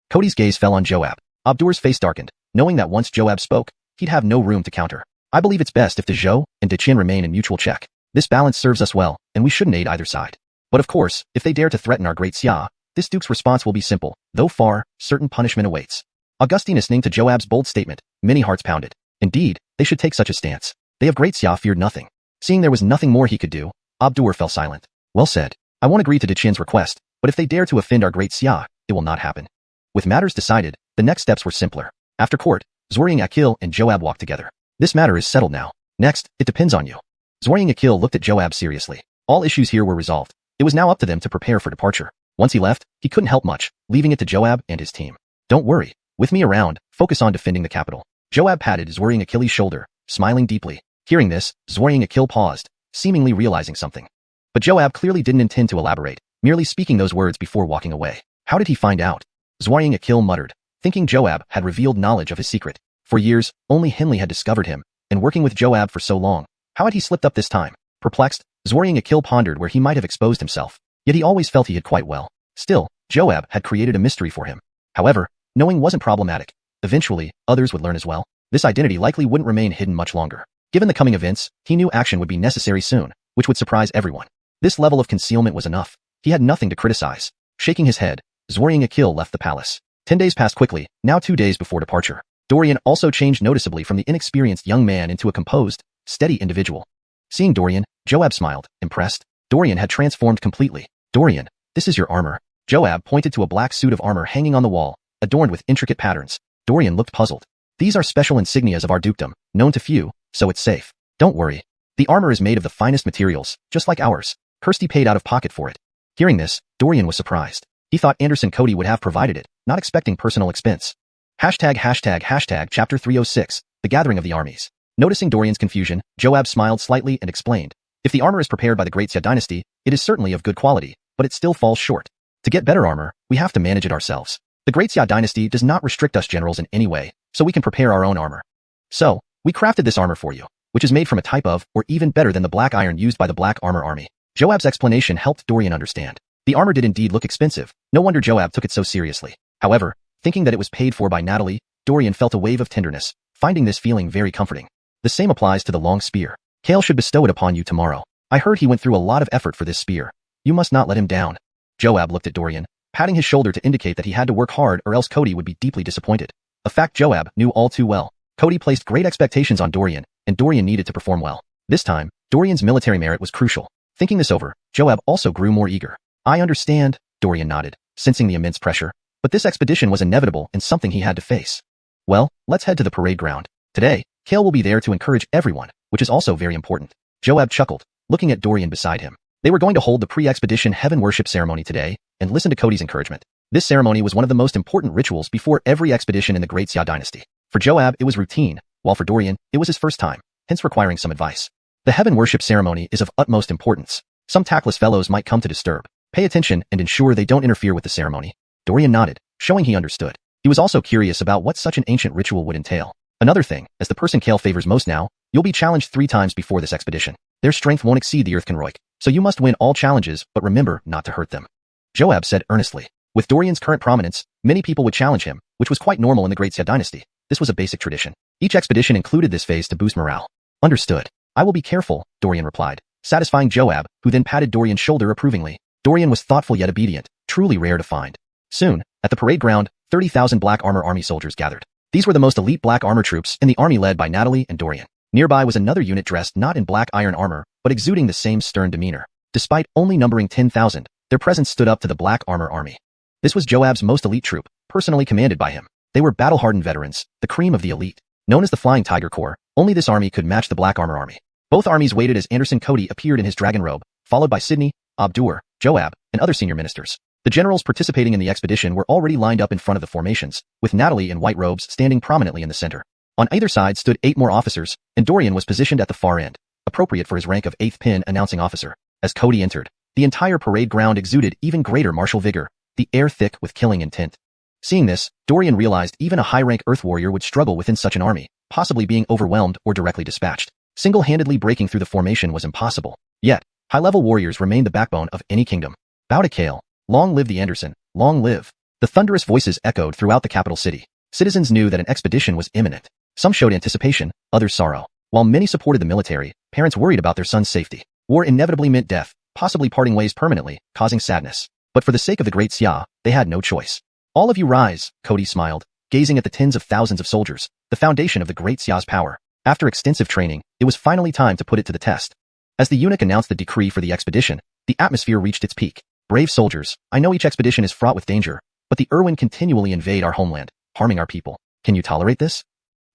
Cody's gaze fell on Joab. Abdur's face darkened, knowing that once Joab spoke, he'd have no room to counter. I believe it's best if Dezhou and Deqian remain in mutual check. This balance serves us well, and we shouldn't aid either side. But of course, if they dare to threaten our great Xia, this duke's response will be simple, though far, certain punishment awaits. Augustine listening to Joab's bold statement, many hearts pounded. Indeed, they should take such a stance. They of great Xia feared nothing. Seeing there was nothing more he could do, Abdur fell silent. Well said. I won't agree to Deqian's request, but if they dare to offend our great Xia, it will not happen. With matters decided, the next steps were simpler. After court, Zoriing Akil and Joab walked together. This matter is settled now. Next, it depends on you. Zoriing Akil looked at Joab seriously. All issues here were resolved. It was now up to them to prepare for departure. Once he left, he couldn't help much, leaving it to Joab and his team. Don't worry. With me around, focus on defending the capital. Joab patted Zoriing Akil's shoulder, smiling deeply. Hearing this, Zoriing Akil paused, seemingly realizing something. But Joab clearly didn't intend to elaborate, merely speaking those words before walking away. How did he find out? Zoriing Akil muttered, thinking Joab had revealed knowledge of his secret. For years, only Henley had discovered him, and working with Joab for so long, how had he slipped up this time? Perplexed, Zoriing Akil pondered where he might have exposed himself. Yet he always felt he had quite well. Still, Joab had created a mystery for him. However, knowing wasn't problematic. Eventually, others would learn as well. This identity likely wouldn't remain hidden much longer. Given the coming events, he knew action would be necessary soon, which would surprise everyone. This level of concealment was enough. He had nothing to criticize. Shaking his head, Zoriing Akil left the palace. 10 days passed quickly, now 2 days before departure. Dorian also changed noticeably from the inexperienced young man into a composed, steady individual. Seeing Dorian, Joab smiled, impressed. Dorian had transformed completely. Dorian, this is your armor. Joab pointed to a black suit of armor hanging on the wall, adorned with intricate patterns. Dorian looked puzzled. These are special insignias of our dukedom, known to few, so it's safe. Don't worry. The armor is made of the finest materials, just like ours. Kirsty paid out of pocket for it. Hearing this, Dorian was surprised. He thought Anderson Cody would have provided it, not expecting personal expense. Chapter 306, The Gathering of the Armies. Noticing Dorian's confusion, Joab smiled slightly and explained. If the armor is prepared by the Great Xia dynasty, it is certainly of good quality, but it still falls short. To get better armor, we have to manage it ourselves. The Great Xia dynasty does not restrict us generals in any way, so we can prepare our own armor. So, we crafted this armor for you, which is made from a type of, or even better than the black iron used by the Black Armor Army. Joab's explanation helped Dorian understand. The armor did indeed look expensive. No wonder Joab took it so seriously. However, thinking that it was paid for by Natalie, Dorian felt a wave of tenderness, finding this feeling very comforting. The same applies to the long spear. Kale should bestow it upon you tomorrow. I heard he went through a lot of effort for this spear. You must not let him down. Joab looked at Dorian, patting his shoulder to indicate that he had to work hard or else Cody would be deeply disappointed. A fact Joab knew all too well. Cody placed great expectations on Dorian, and Dorian needed to perform well. This time, Dorian's military merit was crucial. Thinking this over, Joab also grew more eager. I understand, Dorian nodded, sensing the immense pressure. But this expedition was inevitable and something he had to face. Well, let's head to the parade ground. Today, Kale will be there to encourage everyone, which is also very important. Joab chuckled, looking at Dorian beside him. They were going to hold the pre-expedition heaven worship ceremony today, and listen to Cody's encouragement. This ceremony was one of the most important rituals before every expedition in the Great Xia dynasty. For Joab, it was routine, while for Dorian, it was his first time, hence requiring some advice. The heaven worship ceremony is of utmost importance. Some tactless fellows might come to disturb. Pay attention and ensure they don't interfere with the ceremony. Dorian nodded, showing he understood. He was also curious about what such an ancient ritual would entail. Another thing, as the person Kale favors most now, you'll be challenged 3 times before this expedition. Their strength won't exceed the Earthconroik, so you must win all challenges, but remember not to hurt them. Joab said earnestly. With Dorian's current prominence, many people would challenge him, which was quite normal in the Great Xia dynasty. This was a basic tradition. Each expedition included this phase to boost morale. Understood. I will be careful, Dorian replied, satisfying Joab, who then patted Dorian's shoulder approvingly. Dorian was thoughtful yet obedient, truly rare to find. Soon, at the parade ground, 30,000 Black Armor Army soldiers gathered. These were the most elite Black Armor troops in the army led by Natalie and Dorian. Nearby was another unit dressed not in black iron armor, but exuding the same stern demeanor. Despite only numbering 10,000, their presence stood up to the Black Armor Army. This was Joab's most elite troop, personally commanded by him. They were battle-hardened veterans, the cream of the elite. Known as the Flying Tiger Corps, only this army could match the Black Armor Army. Both armies waited as Anderson Cody appeared in his dragon robe, followed by Sidney, Abdur, Joab, and other senior ministers. The generals participating in the expedition were already lined up in front of the formations, with Natalie in white robes standing prominently in the center. On either side stood 8 more officers, and Dorian was positioned at the far end, appropriate for his rank of 8th pin announcing officer. As Cody entered, the entire parade ground exuded even greater martial vigor, the air thick with killing intent. Seeing this, Dorian realized even a high-rank Earth warrior would struggle within such an army, possibly being overwhelmed or directly dispatched. Single-handedly breaking through the formation was impossible. Yet, high-level warriors remained the backbone of any kingdom. Bow to Kale. Long live the Anderson. Long live. The thunderous voices echoed throughout the capital city. Citizens knew that an expedition was imminent. Some showed anticipation, others sorrow. While many supported the military, parents worried about their son's safety. War inevitably meant death, possibly parting ways permanently, causing sadness. But for the sake of the great Xia, they had no choice. All of you rise, Cody smiled, gazing at the tens of thousands of soldiers, the foundation of the great Xia's power. After extensive training, it was finally time to put it to the test. As the eunuch announced the decree for the expedition, the atmosphere reached its peak. Brave soldiers, I know each expedition is fraught with danger, but the Irwin continually invade our homeland, harming our people. Can you tolerate this?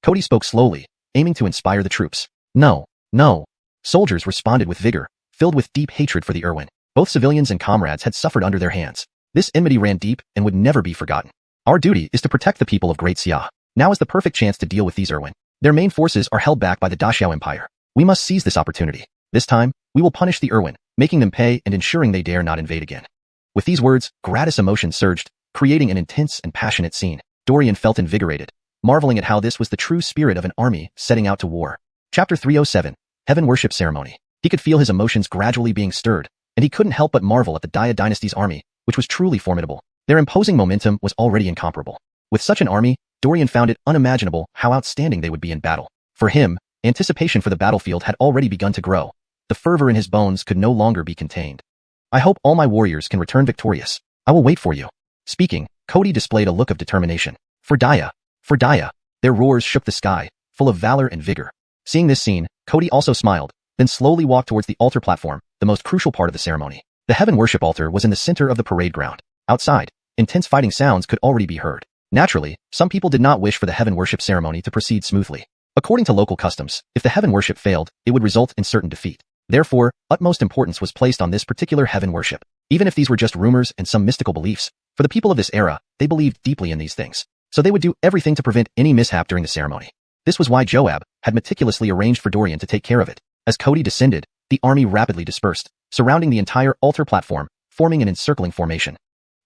Cody spoke slowly, aiming to inspire the troops. No, no. Soldiers responded with vigor, filled with deep hatred for the Irwin. Both civilians and comrades had suffered under their hands. This enmity ran deep and would never be forgotten. Our duty is to protect the people of Great Xia. Now is the perfect chance to deal with these Irwin. Their main forces are held back by the Daxiao Empire. We must seize this opportunity. This time, we will punish the Irwin, making them pay and ensuring they dare not invade again. With these words, gratis emotion surged, creating an intense and passionate scene. Dorian felt invigorated, marveling at how this was the true spirit of an army setting out to war. Chapter 307, Heaven Worship Ceremony. He could feel his emotions gradually being stirred, and he couldn't help but marvel at the Daya dynasty's army, which was truly formidable. Their imposing momentum was already incomparable. With such an army, Dorian found it unimaginable how outstanding they would be in battle. For him, anticipation for the battlefield had already begun to grow. The fervor in his bones could no longer be contained. I hope all my warriors can return victorious. I will wait for you. Speaking, Cody displayed a look of determination. For Daya. For Daya. Their roars shook the sky, full of valor and vigor. Seeing this scene, Cody also smiled, then slowly walked towards the altar platform, the most crucial part of the ceremony. The heaven worship altar was in the center of the parade ground. Outside, intense fighting sounds could already be heard. Naturally, some people did not wish for the heaven worship ceremony to proceed smoothly. According to local customs, if the heaven worship failed, it would result in certain defeat. Therefore, utmost importance was placed on this particular heaven worship. Even if these were just rumors and some mystical beliefs, for the people of this era, they believed deeply in these things. So they would do everything to prevent any mishap during the ceremony. This was why Joab had meticulously arranged for Dorian to take care of it. As Cody descended, the army rapidly dispersed, surrounding the entire altar platform, forming an encircling formation.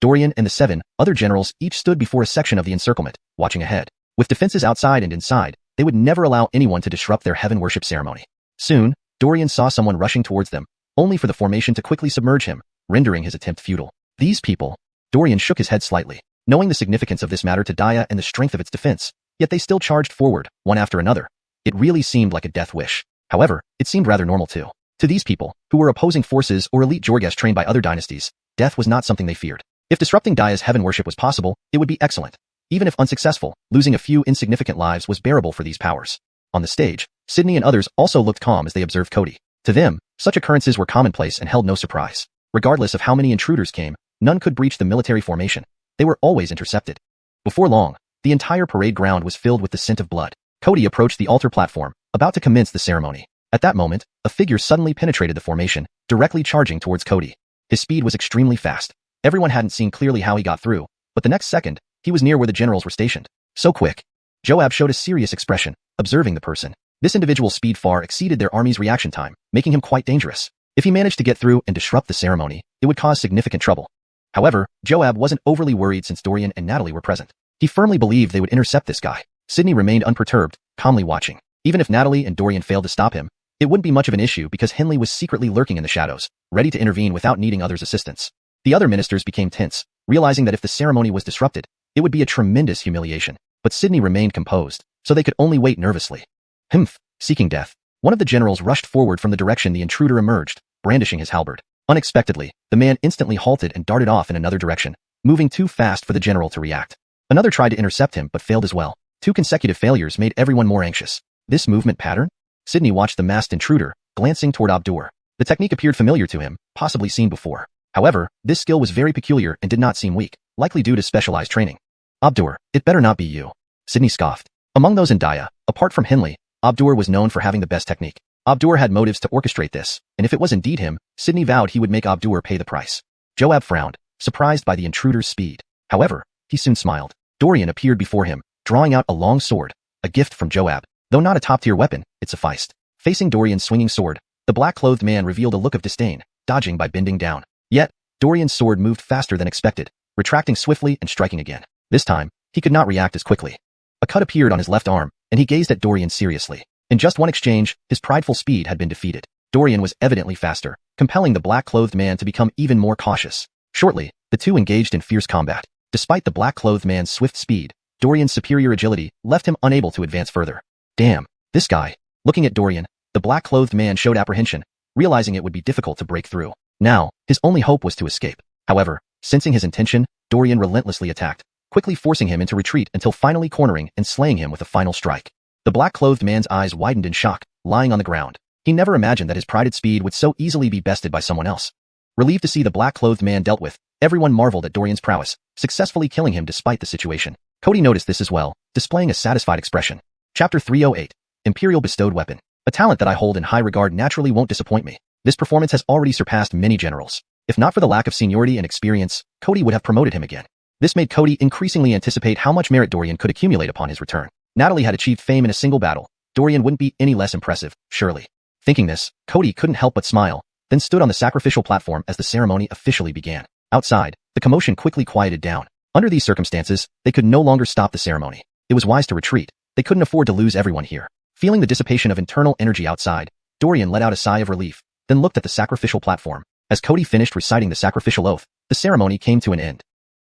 Dorian and the 7 other generals each stood before a section of the encirclement, watching ahead. With defenses outside and inside, they would never allow anyone to disrupt their heaven worship ceremony. Soon, Dorian saw someone rushing towards them, only for the formation to quickly submerge him, rendering his attempt futile. These people. Dorian shook his head slightly, knowing the significance of this matter to Daya and the strength of its defense, yet they still charged forward, one after another. It really seemed like a death wish. However, it seemed rather normal too. To these people, who were opposing forces or elite Jorgesh trained by other dynasties, death was not something they feared. If disrupting Daya's heaven worship was possible, it would be excellent. Even if unsuccessful, losing a few insignificant lives was bearable for these powers. On the stage, Sidney and others also looked calm as they observed Cody. To them, such occurrences were commonplace and held no surprise. Regardless of how many intruders came, none could breach the military formation. They were always intercepted. Before long, the entire parade ground was filled with the scent of blood. Cody approached the altar platform, about to commence the ceremony. At that moment, a figure suddenly penetrated the formation, directly charging towards Cody. His speed was extremely fast. Everyone hadn't seen clearly how he got through, but the next second, he was near where the generals were stationed. So quick. Joab showed a serious expression, observing the person. This individual's speed far exceeded their army's reaction time, making him quite dangerous. If he managed to get through and disrupt the ceremony, it would cause significant trouble. However, Joab wasn't overly worried since Dorian and Natalie were present. He firmly believed they would intercept this guy. Sidney remained unperturbed, calmly watching. Even if Natalie and Dorian failed to stop him, it wouldn't be much of an issue because Henley was secretly lurking in the shadows, ready to intervene without needing others' assistance. The other ministers became tense, realizing that if the ceremony was disrupted, it would be a tremendous humiliation. But Sidney remained composed, so they could only wait nervously. Humph, seeking death. One of the generals rushed forward from the direction the intruder emerged, brandishing his halberd. Unexpectedly, the man instantly halted and darted off in another direction, moving too fast for the general to react. Another tried to intercept him but failed as well. 2 consecutive failures made everyone more anxious. This movement pattern? Sidney watched the masked intruder, glancing toward Abdur. The technique appeared familiar to him, possibly seen before. However, this skill was very peculiar and did not seem weak, likely due to specialized training. Abdur, it better not be you. Sidney scoffed. Among those in Daya, a Apart from Henley, Abdur was known for having the best technique. Abdur had motives to orchestrate this, and if it was indeed him, Sydney vowed he would make Abdur pay the price. Joab frowned, surprised by the intruder's speed. However, he soon smiled. Dorian appeared before him, drawing out a long sword, a gift from Joab. Though not a top-tier weapon, it sufficed. Facing Dorian's swinging sword, the black-clothed man revealed a look of disdain, dodging by bending down. Yet, Dorian's sword moved faster than expected, retracting swiftly and striking again. This time, he could not react as quickly. A cut appeared on his left arm, and he gazed at Dorian seriously. In just one exchange, his prideful speed had been defeated. Dorian was evidently faster, compelling the black-clothed man to become even more cautious. Shortly, the two engaged in fierce combat. Despite the black-clothed man's swift speed, Dorian's superior agility left him unable to advance further. Damn, this guy. Looking at Dorian, the black-clothed man showed apprehension, realizing it would be difficult to break through. Now, his only hope was to escape. However, sensing his intention, Dorian relentlessly attacked, quickly forcing him into retreat until finally cornering and slaying him with a final strike. The black-clothed man's eyes widened in shock, lying on the ground. He never imagined that his prided speed would so easily be bested by someone else. Relieved to see the black-clothed man dealt with, everyone marveled at Dorian's prowess, successfully killing him despite the situation. Cody noticed this as well, displaying a satisfied expression. Chapter 308. Imperial Bestowed Weapon. A talent that I hold in high regard naturally won't disappoint me. This performance has already surpassed many generals. If not for the lack of seniority and experience, Cody would have promoted him again. This made Cody increasingly anticipate how much merit Dorian could accumulate upon his return. Natalie had achieved fame in a single battle. Dorian wouldn't be any less impressive, surely. Thinking this, Cody couldn't help but smile, then stood on the sacrificial platform as the ceremony officially began. Outside, the commotion quickly quieted down. Under these circumstances, they could no longer stop the ceremony. It was wise to retreat. They couldn't afford to lose everyone here. Feeling the dissipation of internal energy outside, Dorian let out a sigh of relief, then looked at the sacrificial platform. As Cody finished reciting the sacrificial oath, the ceremony came to an end.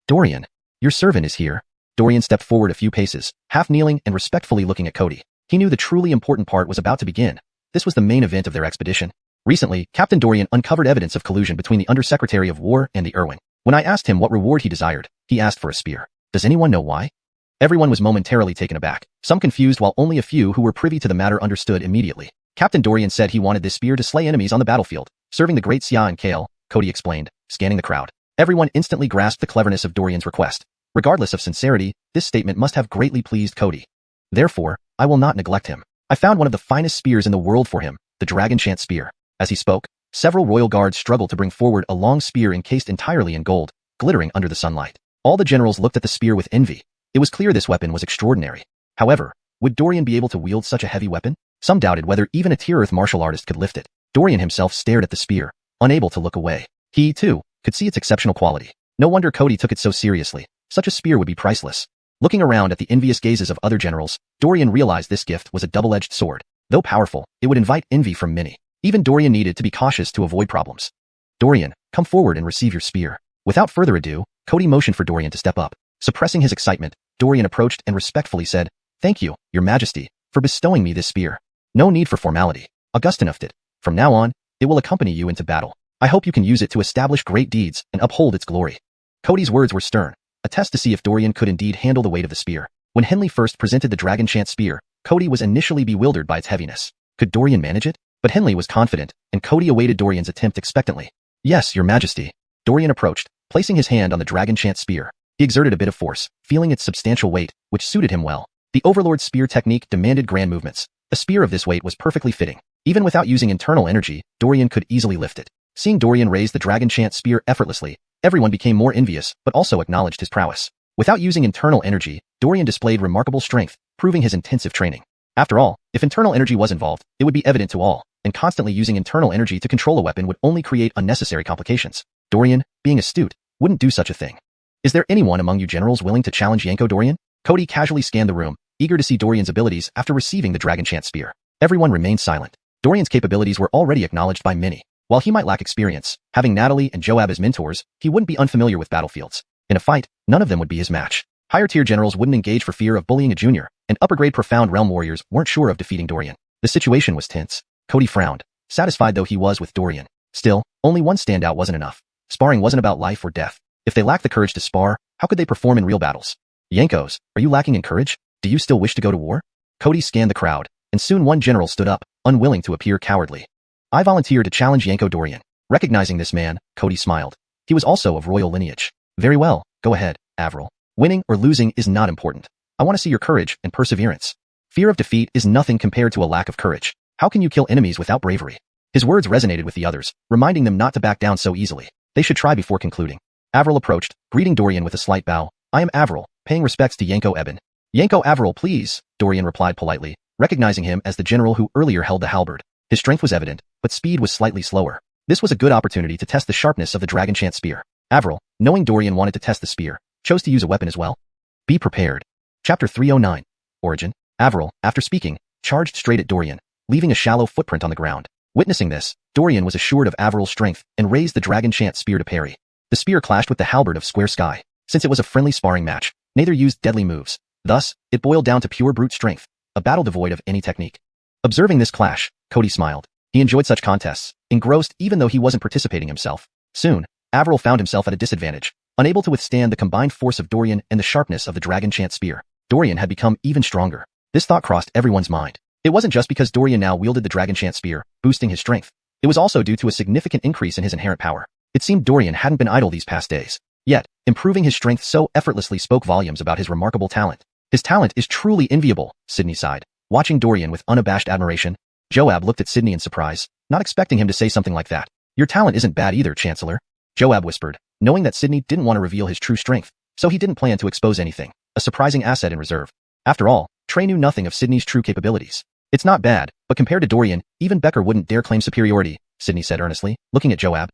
Dorian, your servant is here. Dorian stepped forward a few paces, half kneeling and respectfully looking at Cody. He knew the truly important part was about to begin. This was the main event of their expedition. Recently, Captain Dorian uncovered evidence of collusion between the Undersecretary of War and the Irwin. When I asked him what reward he desired, he asked for a spear. Does anyone know why? Everyone was momentarily taken aback, some confused while only a few who were privy to the matter understood immediately. Captain Dorian said he wanted this spear to slay enemies on the battlefield, serving the great Xia and Kale, Cody explained, scanning the crowd. Everyone instantly grasped the cleverness of Dorian's request. Regardless of sincerity, this statement must have greatly pleased Cody. Therefore, I will not neglect him. I found one of the finest spears in the world for him, the Dragon Chant spear. As he spoke, several royal guards struggled to bring forward a long spear encased entirely in gold, glittering under the sunlight. All the generals looked at the spear with envy. It was clear this weapon was extraordinary. However, would Dorian be able to wield such a heavy weapon? Some doubted whether even a tier-earth martial artist could lift it. Dorian himself stared at the spear, unable to look away. He, too, could see its exceptional quality. No wonder Cody took it so seriously. Such a spear would be priceless. Looking around at the envious gazes of other generals, Dorian realized this gift was a double-edged sword. Though powerful, it would invite envy from many. Even Dorian needed to be cautious to avoid problems. Dorian, come forward and receive your spear. Without further ado, Cody motioned for Dorian to step up. Suppressing his excitement, Dorian approached and respectfully said, "Thank you, Your Majesty, for bestowing me this spear. No need for formality. August enough it. From now on, it will accompany you into battle. I hope you can use it to establish great deeds and uphold its glory." Cody's words were stern, a test to see if Dorian could indeed handle the weight of the spear. When Henley first presented the Dragon Chant spear, Cody was initially bewildered by its heaviness. Could Dorian manage it? But Henley was confident, and Cody awaited Dorian's attempt expectantly. "Yes, Your Majesty." Dorian approached, placing his hand on the Dragon Chant spear. He exerted a bit of force, feeling its substantial weight, which suited him well. The Overlord spear technique demanded grand movements. A spear of this weight was perfectly fitting. Even without using internal energy, Dorian could easily lift it. Seeing Dorian raise the Dragon Chant spear effortlessly, everyone became more envious, but also acknowledged his prowess. Without using internal energy, Dorian displayed remarkable strength, proving his intensive training. After all, if internal energy was involved, it would be evident to all, and constantly using internal energy to control a weapon would only create unnecessary complications. Dorian, being astute, wouldn't do such a thing. "Is there anyone among you generals willing to challenge Yanko Dorian?" Cody casually scanned the room, eager to see Dorian's abilities after receiving the Dragon Chant spear. Everyone remained silent. Dorian's capabilities were already acknowledged by many. While he might lack experience, having Natalie and Joab as mentors, he wouldn't be unfamiliar with battlefields. In a fight, none of them would be his match. Higher-tier generals wouldn't engage for fear of bullying a junior, and upper-grade profound realm warriors weren't sure of defeating Dorian. The situation was tense. Cody frowned, satisfied though he was with Dorian. Still, only one standout wasn't enough. Sparring wasn't about life or death. If they lacked the courage to spar, how could they perform in real battles? "Yankos, are you lacking in courage? Do you still wish to go to war?" Cody scanned the crowd, and soon one general stood up, unwilling to appear cowardly. "I volunteer to challenge Yanko Dorian." Recognizing this man, Cody smiled. He was also of royal lineage. "Very well, go ahead, Avril. Winning or losing is not important. I want to see your courage and perseverance." Fear of defeat is nothing compared to a lack of courage. How can you kill enemies without bravery? His words resonated with the others, reminding them not to back down so easily. They should try before concluding. Avril approached, greeting Dorian with a slight bow. I am Avril, paying respects to Yanko Eben. Yanko Avril, please, Dorian replied politely, recognizing him as the general who earlier held the halberd. His strength was evident, but speed was slightly slower. This was a good opportunity to test the sharpness of the dragon chant spear. Avril, knowing Dorian wanted to test the spear, chose to use a weapon as well. Be prepared. Chapter 309. Origin. Avril, after speaking, charged straight at Dorian, leaving a shallow footprint on the ground. Witnessing this, Dorian was assured of Avril's strength and raised the dragon chant spear to parry. The spear clashed with the halberd of Square Sky. Since it was a friendly sparring match, neither used deadly moves. Thus, it boiled down to pure brute strength, a battle devoid of any technique. Observing this clash, Cody smiled. He enjoyed such contests, engrossed even though he wasn't participating himself. Soon, Avril found himself at a disadvantage, unable to withstand the combined force of Dorian and the sharpness of the dragon chant spear. Dorian had become even stronger. This thought crossed everyone's mind. It wasn't just because Dorian now wielded the dragon chant spear, boosting his strength. It was also due to a significant increase in his inherent power. It seemed Dorian hadn't been idle these past days. Yet, improving his strength so effortlessly spoke volumes about his remarkable talent. His talent is truly enviable, Sydney sighed, watching Dorian with unabashed admiration. Joab looked at Sydney in surprise, not expecting him to say something like that. Your talent isn't bad either, Chancellor, Joab whispered, knowing that Sydney didn't want to reveal his true strength, so he didn't plan to expose anything, a surprising asset in reserve. After all, Trey knew nothing of Sydney's true capabilities. It's not bad, but compared to Dorian, even Becker wouldn't dare claim superiority, Sydney said earnestly, looking at Joab.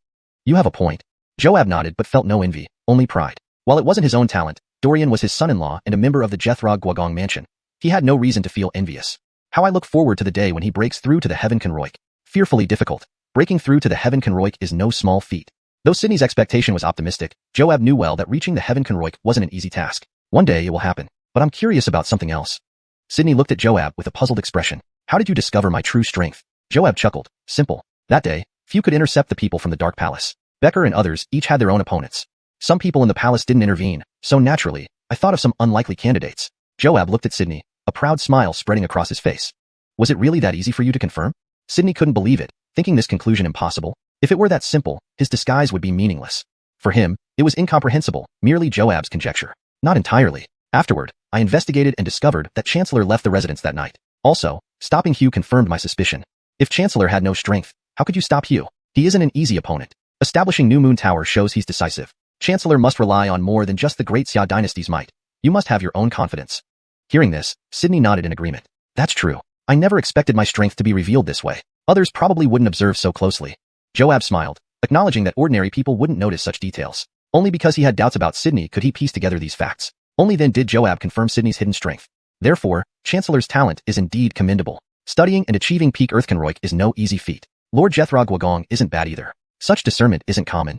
You have a point. Joab nodded but felt no envy, only pride. While it wasn't his own talent, Dorian was his son-in-law and a member of the Jethro Gwagong mansion. He had no reason to feel envious. How I look forward to the day when he breaks through to the Heaven Conroik. Fearfully difficult. Breaking through to the Heaven Conroik is no small feat. Though Sydney's expectation was optimistic, Joab knew well that reaching the Heaven Conroik wasn't an easy task. One day it will happen, but I'm curious about something else. Sydney looked at Joab with a puzzled expression. How did you discover my true strength? Joab chuckled. Simple. That day, few could intercept the people from the Dark Palace. Becker and others each had their own opponents. Some people in the palace didn't intervene, so naturally, I thought of some unlikely candidates. Joab looked at Sydney, a proud smile spreading across his face. Was it really that easy for you to confirm? Sydney couldn't believe it, thinking this conclusion impossible. If it were that simple, his disguise would be meaningless. For him, it was incomprehensible, merely Joab's conjecture. Not entirely. Afterward, I investigated and discovered that Chancellor left the residence that night. Also, stopping Hugh confirmed my suspicion. If Chancellor had no strength, how could you stop Hugh? He isn't an easy opponent. Establishing New Moon Tower shows he's decisive. Chancellor must rely on more than just the great Xia dynasty's might. You must have your own confidence. Hearing this, Sydney nodded in agreement. That's true. I never expected my strength to be revealed this way. Others probably wouldn't observe so closely. Joab smiled, acknowledging that ordinary people wouldn't notice such details. Only because he had doubts about Sydney could he piece together these facts. Only then did Joab confirm Sydney's hidden strength. Therefore, Chancellor's talent is indeed commendable. Studying and achieving peak Earthconroik is no easy feat. Lord Jethro Gwagong isn't bad either. Such discernment isn't common.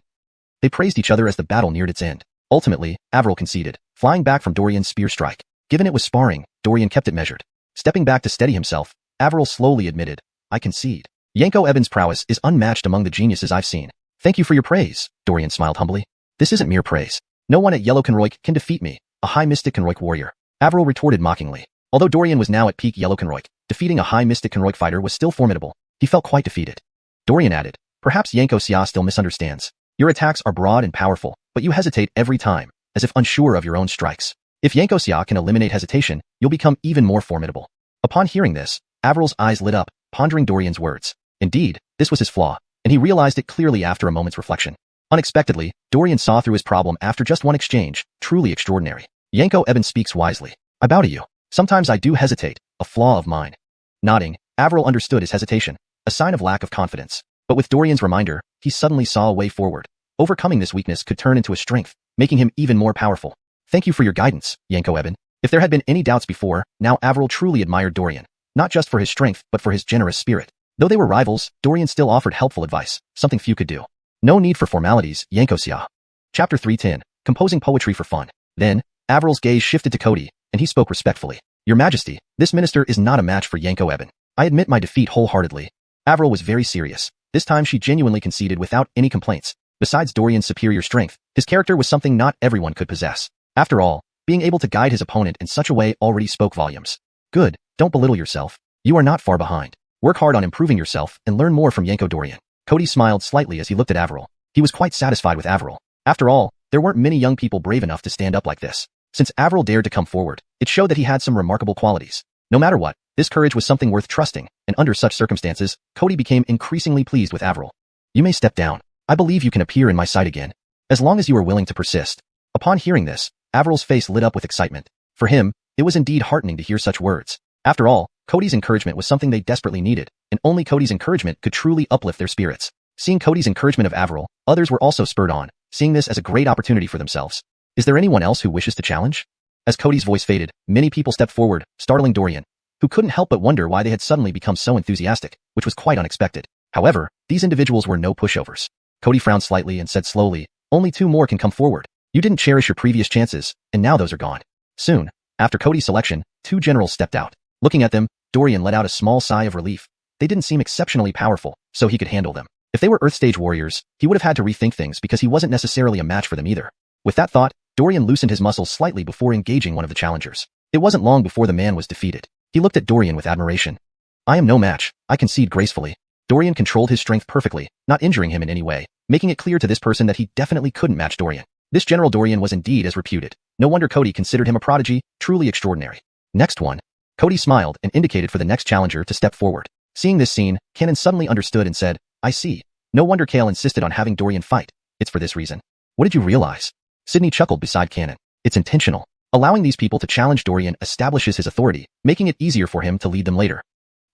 They praised each other as the battle neared its end. Ultimately, Avril conceded, flying back from Dorian's spear strike. Given it was sparring, Dorian kept it measured. Stepping back to steady himself, Avril slowly admitted, I concede. Yanko Eben's prowess is unmatched among the geniuses I've seen. Thank you for your praise, Dorian smiled humbly. This isn't mere praise. No one at Yellow Conroik can defeat me, a high mystic Conroik warrior. Avril retorted mockingly. Although Dorian was now at peak Yellow Conroik, defeating a high mystic Conroik fighter was still formidable. He felt quite defeated. Dorian added, perhaps Yanko Xia still misunderstands. Your attacks are broad and powerful, but you hesitate every time, as if unsure of your own strikes. If Yanko Xia can eliminate hesitation, you'll become even more formidable. Upon hearing this, Avril's eyes lit up, pondering Dorian's words. Indeed, this was his flaw, and he realized it clearly after a moment's reflection. Unexpectedly, Dorian saw through his problem after just one exchange, truly extraordinary. Yanko Eben speaks wisely. I bow to you. Sometimes I do hesitate, a flaw of mine. Nodding, Avril understood his hesitation, a sign of lack of confidence. But with Dorian's reminder, he suddenly saw a way forward. Overcoming this weakness could turn into a strength, making him even more powerful. Thank you for your guidance, Yanko Eben. If there had been any doubts before, now Avril truly admired Dorian, not just for his strength but for his generous spirit. Though they were rivals, Dorian still offered helpful advice, something few could do. No need for formalities, Yanko Xia. Chapter 310, Composing Poetry for Fun. Then, Avril's gaze shifted to Cody, and he spoke respectfully. Your Majesty, this minister is not a match for Yanko Eben. I admit my defeat wholeheartedly. Avril was very serious. This time she genuinely conceded without any complaints. Besides Dorian's superior strength, his character was something not everyone could possess. After all, being able to guide his opponent in such a way already spoke volumes. Good, don't belittle yourself. You are not far behind. Work hard on improving yourself and learn more from Yanko Dorian. Cody smiled slightly as he looked at Avril. He was quite satisfied with Avril. After all, there weren't many young people brave enough to stand up like this. Since Avril dared to come forward, it showed that he had some remarkable qualities. No matter what, this courage was something worth trusting, and under such circumstances, Cody became increasingly pleased with Avril. You may step down. I believe you can appear in my sight again, as long as you are willing to persist. Upon hearing this, Avril's face lit up with excitement. For him, it was indeed heartening to hear such words. After all, Cody's encouragement was something they desperately needed, and only Cody's encouragement could truly uplift their spirits. Seeing Cody's encouragement of Avril, others were also spurred on, seeing this as a great opportunity for themselves. Is there anyone else who wishes to challenge? As Cody's voice faded, many people stepped forward, startling Dorian, who couldn't help but wonder why they had suddenly become so enthusiastic, which was quite unexpected. However, these individuals were no pushovers. Cody frowned slightly and said slowly, only 2 more can come forward. You didn't cherish your previous chances, and now those are gone. Soon, after Cody's selection, 2 generals stepped out. Looking at them, Dorian let out a small sigh of relief. They didn't seem exceptionally powerful, so he could handle them. If they were Earth Stage warriors, he would have had to rethink things because he wasn't necessarily a match for them either. With that thought, Dorian loosened his muscles slightly before engaging one of the challengers. It wasn't long before the man was defeated. He looked at Dorian with admiration. I am no match, I concede gracefully. Dorian controlled his strength perfectly, not injuring him in any way, making it clear to this person that he definitely couldn't match Dorian. This General Dorian was indeed as reputed. No wonder Cody considered him a prodigy, truly extraordinary. Next one. Cody smiled and indicated for the next challenger to step forward. Seeing this scene, Kanan suddenly understood and said, I see. No wonder Kale insisted on having Dorian fight. It's for this reason. What did you realize? Sydney chuckled beside Kanan. It's intentional. Allowing these people to challenge Dorian establishes his authority, making it easier for him to lead them later.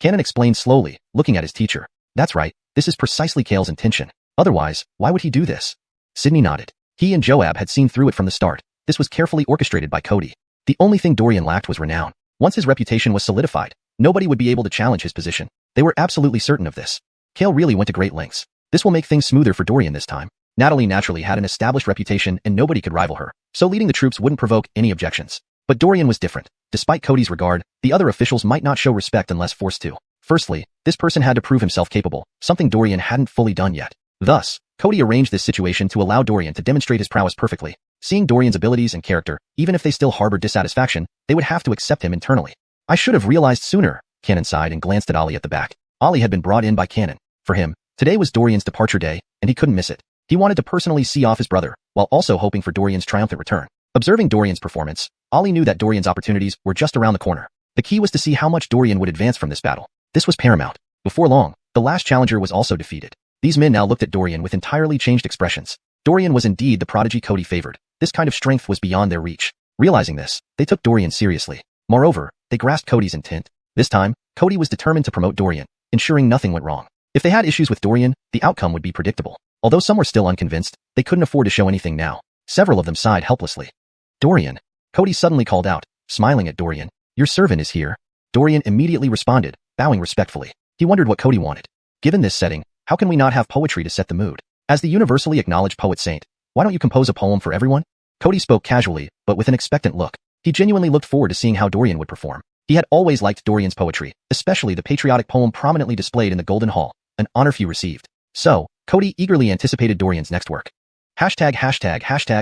Kanan explained slowly, looking at his teacher. That's right, this is precisely Kale's intention. Otherwise, why would he do this? Sydney nodded. He and Joab had seen through it from the start. This was carefully orchestrated by Cody. The only thing Dorian lacked was renown. Once his reputation was solidified, nobody would be able to challenge his position. They were absolutely certain of this. Kale really went to great lengths. This will make things smoother for Dorian this time. Natalie naturally had an established reputation and nobody could rival her, so leading the troops wouldn't provoke any objections. But Dorian was different. Despite Cody's regard, the other officials might not show respect unless forced to. Firstly, this person had to prove himself capable, something Dorian hadn't fully done yet. Thus, Cody arranged this situation to allow Dorian to demonstrate his prowess perfectly. Seeing Dorian's abilities and character, even if they still harbored dissatisfaction, they would have to accept him internally. I should have realized sooner, Kanan sighed and glanced at Ollie at the back. Ollie had been brought in by Kanan. For him, today was Dorian's departure day, and he couldn't miss it. He wanted to personally see off his brother, while also hoping for Dorian's triumphant return. Observing Dorian's performance, Ollie knew that Dorian's opportunities were just around the corner. The key was to see how much Dorian would advance from this battle. This was paramount. Before long, the last challenger was also defeated. These men now looked at Dorian with entirely changed expressions. Dorian was indeed the prodigy Cody favored. This kind of strength was beyond their reach. Realizing this, they took Dorian seriously. Moreover, they grasped Cody's intent. This time, Cody was determined to promote Dorian, ensuring nothing went wrong. If they had issues with Dorian, the outcome would be predictable. Although some were still unconvinced, they couldn't afford to show anything now. Several of them sighed helplessly. Dorian. Cody suddenly called out, smiling at Dorian. Your servant is here. Dorian immediately responded, bowing respectfully. He wondered what Cody wanted. Given this setting, how can we not have poetry to set the mood? As the universally acknowledged poet saint, why don't you compose a poem for everyone? Cody spoke casually, but with an expectant look. He genuinely looked forward to seeing how Dorian would perform. He had always liked Dorian's poetry, especially the patriotic poem prominently displayed in the Golden Hall, an honor few received. So, Cody eagerly anticipated Dorian's next work. Hashtag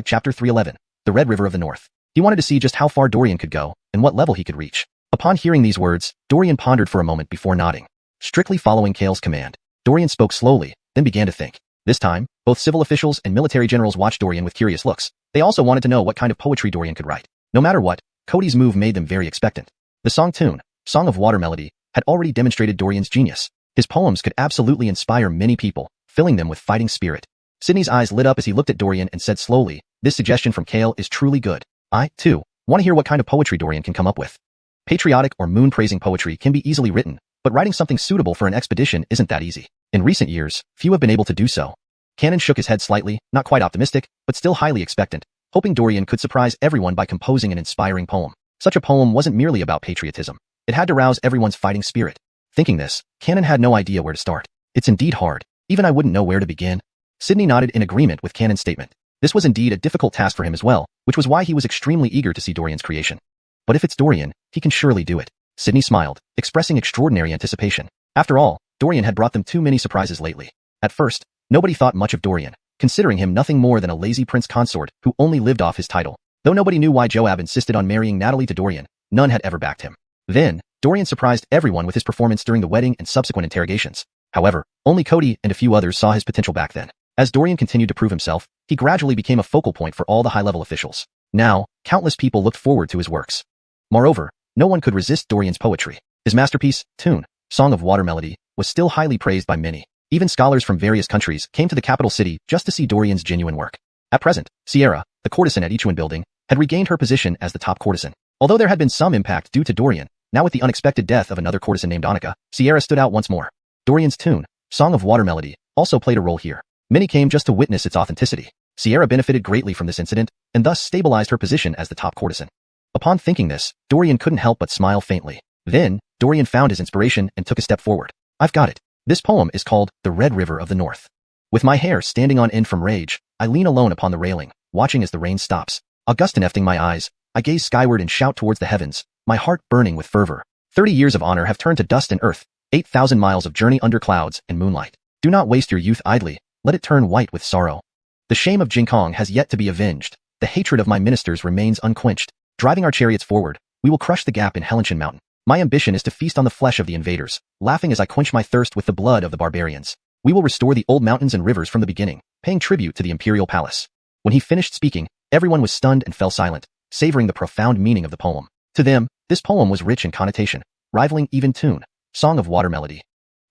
chapter 311, the Red River of the North. He wanted to see just how far Dorian could go, and what level he could reach. Upon hearing these words, Dorian pondered for a moment before nodding. Strictly following Kale's command, Dorian spoke slowly, then began to think. This time, both civil officials and military generals watched Dorian with curious looks. They also wanted to know what kind of poetry Dorian could write. No matter what, Cody's move made them very expectant. The song tune, Song of Water Melody, had already demonstrated Dorian's genius. His poems could absolutely inspire many people, filling them with fighting spirit. Sydney's eyes lit up as he looked at Dorian and said slowly, this suggestion from Kale is truly good. I, too, want to hear what kind of poetry Dorian can come up with. Patriotic or moon-praising poetry can be easily written, but writing something suitable for an expedition isn't that easy. In recent years, few have been able to do so. Kanan shook his head slightly, not quite optimistic, but still highly expectant, hoping Dorian could surprise everyone by composing an inspiring poem. Such a poem wasn't merely about patriotism. It had to rouse everyone's fighting spirit. Thinking this, Kanan had no idea where to start. It's indeed hard. Even I wouldn't know where to begin. Sydney nodded in agreement with Kanan's statement. This was indeed a difficult task for him as well, which was why he was extremely eager to see Dorian's creation. But if it's Dorian, he can surely do it. Sydney smiled, expressing extraordinary anticipation. After all, Dorian had brought them too many surprises lately. At first, nobody thought much of Dorian, considering him nothing more than a lazy prince consort who only lived off his title. Though nobody knew why Joab insisted on marrying Natalie to Dorian, none had ever backed him. Then, Dorian surprised everyone with his performance during the wedding and subsequent interrogations. However, only Cody and a few others saw his potential back then. As Dorian continued to prove himself, he gradually became a focal point for all the high-level officials. Now, countless people looked forward to his works. Moreover, no one could resist Dorian's poetry. His masterpiece, Tune, Song of Water Melody, was still highly praised by many. Even scholars from various countries came to the capital city just to see Dorian's genuine work. At present, Sierra, the courtesan at Ichuan building, had regained her position as the top courtesan. Although there had been some impact due to Dorian, now with the unexpected death of another courtesan named Annika, Sierra stood out once more. Dorian's Tune, Song of Water Melody, also played a role here. Many came just to witness its authenticity. Sierra benefited greatly from this incident, and thus stabilized her position as the top courtesan. Upon thinking this, Dorian couldn't help but smile faintly. Then, Dorian found his inspiration and took a step forward. I've got it. This poem is called The Red River of the North. With my hair standing on end from rage, I lean alone upon the railing, watching as the rain stops. Augustin hefting my eyes, I gaze skyward and shout towards the heavens, my heart burning with fervor. 30 years of honor have turned to dust and earth, 8,000 miles of journey under clouds and moonlight. Do not waste your youth idly, let it turn white with sorrow. The shame of Jinkong has yet to be avenged, the hatred of my ministers remains unquenched. Driving our chariots forward, we will crush the gap in Hellinshan Mountain. My ambition is to feast on the flesh of the invaders, laughing as I quench my thirst with the blood of the barbarians. We will restore the old mountains and rivers from the beginning, paying tribute to the imperial palace. When he finished speaking, everyone was stunned and fell silent, savoring the profound meaning of the poem. To them, this poem was rich in connotation, rivaling even Tune, Song of Water Melody.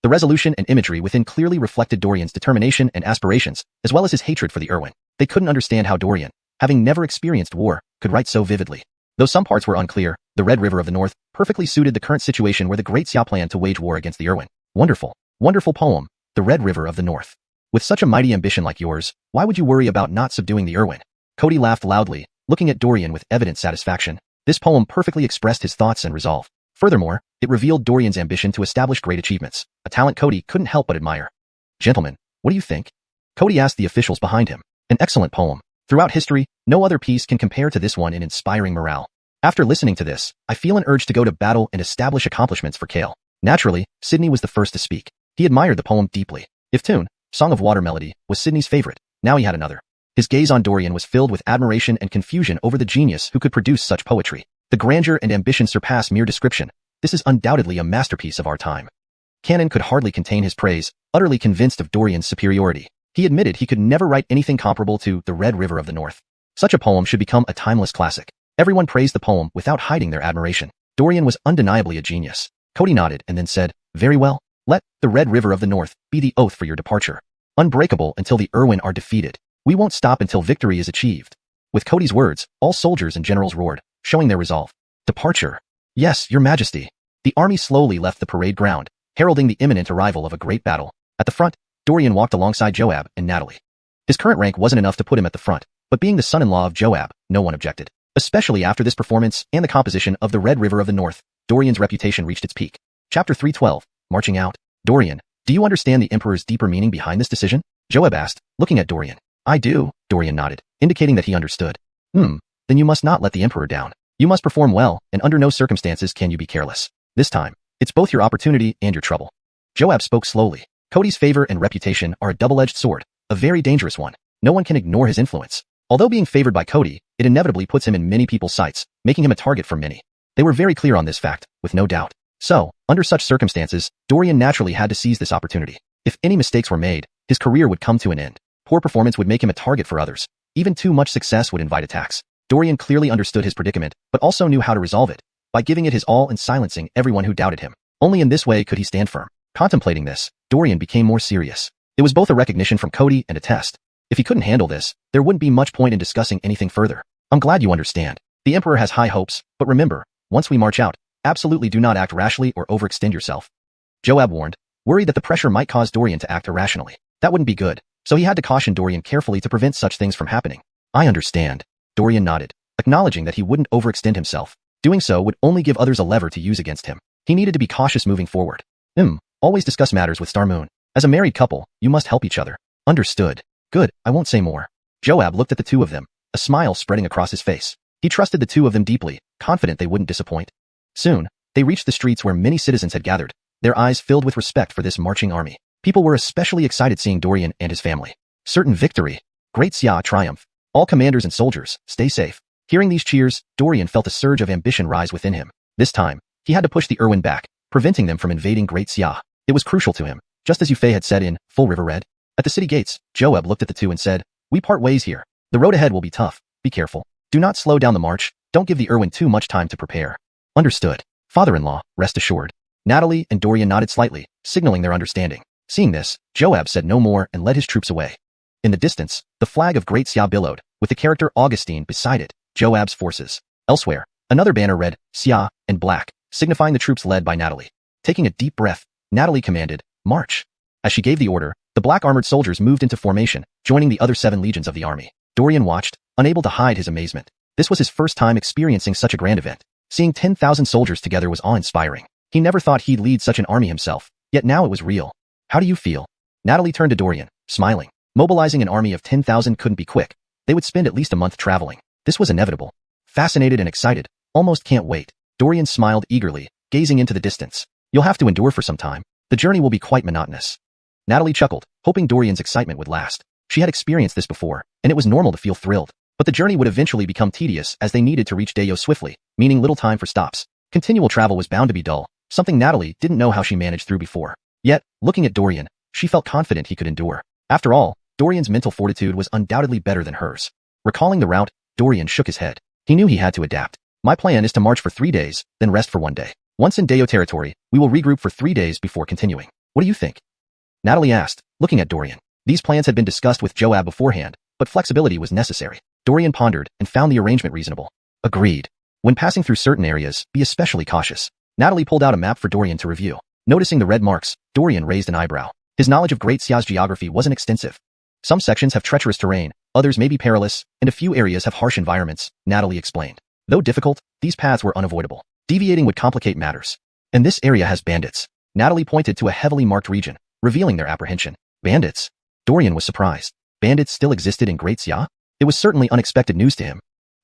The resolution and imagery within clearly reflected Dorian's determination and aspirations, as well as his hatred for the Irwin. They couldn't understand how Dorian, having never experienced war, could write so vividly. Though some parts were unclear, the Red River of the North perfectly suited the current situation where the Great Xia planned to wage war against the Irwin. Wonderful, wonderful poem, The Red River of the North. With such a mighty ambition like yours, why would you worry about not subduing the Irwin? Cody laughed loudly, looking at Dorian with evident satisfaction. This poem perfectly expressed his thoughts and resolve. Furthermore, it revealed Dorian's ambition to establish great achievements, a talent Cody couldn't help but admire. Gentlemen, what do you think? Cody asked the officials behind him. An excellent poem. Throughout history, no other piece can compare to this one in inspiring morale. After listening to this, I feel an urge to go to battle and establish accomplishments for Kale. Naturally, Sydney was the first to speak. He admired the poem deeply. If Tune, Song of Water Melody, was Sydney's favorite, now he had another. His gaze on Dorian was filled with admiration and confusion over the genius who could produce such poetry. The grandeur and ambition surpass mere description. This is undoubtedly a masterpiece of our time. Cannon could hardly contain his praise, utterly convinced of Dorian's superiority. He admitted he could never write anything comparable to The Red River of the North. Such a poem should become a timeless classic. Everyone praised the poem without hiding their admiration. Dorian was undeniably a genius. Cody nodded and then said, very well. Let The Red River of the North be the oath for your departure. Unbreakable until the Irwin are defeated. We won't stop until victory is achieved. With Cody's words, all soldiers and generals roared, showing their resolve. Departure. Yes, your majesty. The army slowly left the parade ground, heralding the imminent arrival of a great battle. At the front, Dorian walked alongside Joab and Natalie. His current rank wasn't enough to put him at the front, but being the son-in-law of Joab, no one objected. Especially after this performance and the composition of The Red River of the North, Dorian's reputation reached its peak. Chapter 312, Marching Out. Dorian, do you understand the Emperor's deeper meaning behind this decision? Joab asked, looking at Dorian. I do, Dorian nodded, indicating that he understood. Then you must not let the Emperor down. You must perform well, and under no circumstances can you be careless. This time, it's both your opportunity and your trouble. Joab spoke slowly. Cody's favor and reputation are a double-edged sword, a very dangerous one. No one can ignore his influence. Although being favored by Cody, it inevitably puts him in many people's sights, making him a target for many. They were very clear on this fact, with no doubt. So, under such circumstances, Dorian naturally had to seize this opportunity. If any mistakes were made, his career would come to an end. Poor performance would make him a target for others. Even too much success would invite attacks. Dorian clearly understood his predicament, but also knew how to resolve it, by giving it his all and silencing everyone who doubted him. Only in this way could he stand firm. Contemplating this, Dorian became more serious. It was both a recognition from Cody and a test. If he couldn't handle this, there wouldn't be much point in discussing anything further. I'm glad you understand. The Emperor has high hopes, but remember, once we march out, absolutely do not act rashly or overextend yourself. Joab warned, worried that the pressure might cause Dorian to act irrationally. That wouldn't be good, so he had to caution Dorian carefully to prevent such things from happening. I understand. Dorian nodded, acknowledging that he wouldn't overextend himself. Doing so would only give others a lever to use against him. He needed to be cautious moving forward. Always discuss matters with Star Moon. As a married couple, you must help each other. Understood. Good, I won't say more. Joab looked at the two of them, a smile spreading across his face. He trusted the two of them deeply, confident they wouldn't disappoint. Soon, they reached the streets where many citizens had gathered, their eyes filled with respect for this marching army. People were especially excited seeing Dorian and his family. Certain victory. Great Xia triumph. All commanders and soldiers, stay safe. Hearing these cheers, Dorian felt a surge of ambition rise within him. This time, he had to push the Irwin back, preventing them from invading Great Xia. It was crucial to him, just as Yufei had said in Full River Red. At the city gates, Joab looked at the two and said, we part ways here. The road ahead will be tough. Be careful. Do not slow down the march. Don't give the Irwin too much time to prepare. Understood. Father-in-law, rest assured. Natalie and Dorian nodded slightly, signaling their understanding. Seeing this, Joab said no more and led his troops away. In the distance, the flag of Great Xia billowed, with the character Augustine beside it, Joab's forces. Elsewhere, another banner read, Xia, in black, signifying the troops led by Natalie. Taking a deep breath, Natalie commanded, march. As she gave the order, the black armored soldiers moved into formation, joining the other 7 legions of the army. Dorian watched, unable to hide his amazement. This was his first time experiencing such a grand event. Seeing 10,000 soldiers together was awe-inspiring. He never thought he'd lead such an army himself, yet now it was real. How do you feel? Natalie turned to Dorian, smiling. Mobilizing an army of 10,000 couldn't be quick. They would spend at least a month traveling. This was inevitable. Fascinated and excited, almost can't wait. Dorian smiled eagerly, gazing into the distance. You'll have to endure for some time. The journey will be quite monotonous. Natalie chuckled, hoping Dorian's excitement would last. She had experienced this before, and it was normal to feel thrilled. But the journey would eventually become tedious as they needed to reach Dayo swiftly, meaning little time for stops. Continual travel was bound to be dull, something Natalie didn't know how she managed through before. Yet, looking at Dorian, she felt confident he could endure. After all, Dorian's mental fortitude was undoubtedly better than hers. Recalling the route, Dorian shook his head. He knew he had to adapt. My plan is to march for 3 days, then rest for 1 day. Once in Dayo territory, we will regroup for 3 days before continuing. What do you think? Natalie asked, looking at Dorian. These plans had been discussed with Joab beforehand, but flexibility was necessary. Dorian pondered and found the arrangement reasonable. Agreed. When passing through certain areas, be especially cautious. Natalie pulled out a map for Dorian to review. Noticing the red marks, Dorian raised an eyebrow. His knowledge of Great Xia's geography wasn't extensive. Some sections have treacherous terrain, others may be perilous, and a few areas have harsh environments, Natalie explained. Though difficult, these paths were unavoidable. Deviating would complicate matters. And this area has bandits. Natalie pointed to a heavily marked region, revealing their apprehension. Bandits? Dorian was surprised. Bandits still existed in Great Xia? It was certainly unexpected news to him.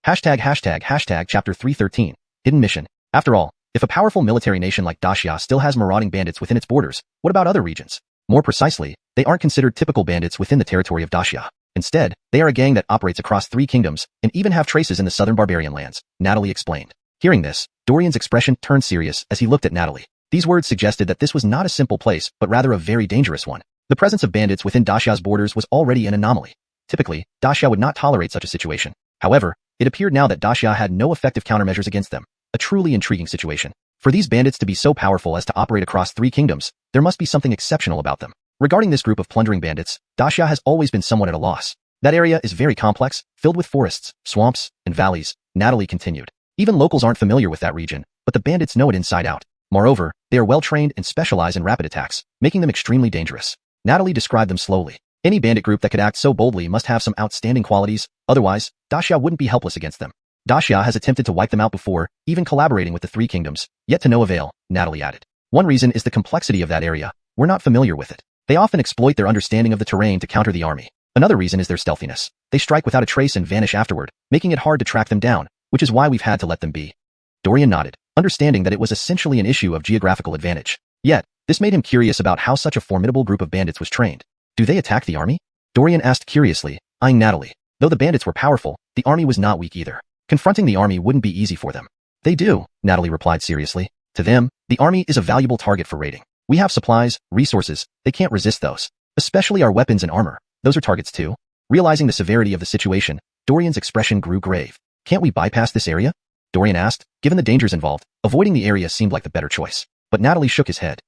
Chapter 313, Hidden Mission. After all, if a powerful military nation like Daxia still has marauding bandits within its borders, what about other regions? More precisely, they aren't considered typical bandits within the territory of Daxia. Instead, they are a gang that operates across 3 kingdoms and even have traces in the southern barbarian lands, Natalie explained. Hearing this, Dorian's expression turned serious as he looked at Natalie. These words suggested that this was not a simple place, but rather a very dangerous one. The presence of bandits within Daxia's borders was already an anomaly. Typically, Daxia would not tolerate such a situation. However, it appeared now that Daxia had no effective countermeasures against them. A truly intriguing situation. For these bandits to be so powerful as to operate across 3 kingdoms, there must be something exceptional about them. Regarding this group of plundering bandits, Daxia has always been somewhat at a loss. That area is very complex, filled with forests, swamps, and valleys, Natalie continued. Even locals aren't familiar with that region, but the bandits know it inside out. Moreover, they are well-trained and specialize in rapid attacks, making them extremely dangerous. Natalie described them slowly. Any bandit group that could act so boldly must have some outstanding qualities, otherwise, Daxia wouldn't be helpless against them. Daxia has attempted to wipe them out before, even collaborating with the 3 kingdoms, yet to no avail, Natalie added. One reason is the complexity of that area. We're not familiar with it. They often exploit their understanding of the terrain to counter the army. Another reason is their stealthiness. They strike without a trace and vanish afterward, making it hard to track them down, which is why we've had to let them be. Dorian nodded, understanding that it was essentially an issue of geographical advantage. Yet, this made him curious about how such a formidable group of bandits was trained. Do they attack the army? Dorian asked curiously, eyeing Natalie. Though the bandits were powerful, the army was not weak either. Confronting the army wouldn't be easy for them. They do, Natalie replied seriously. To them, the army is a valuable target for raiding. We have supplies, resources, they can't resist those. Especially our weapons and armor. Those are targets too. Realizing the severity of the situation, Dorian's expression grew grave. Can't we bypass this area? Dorian asked. Given the dangers involved, avoiding the area seemed like the better choice. But Natalie shook his head.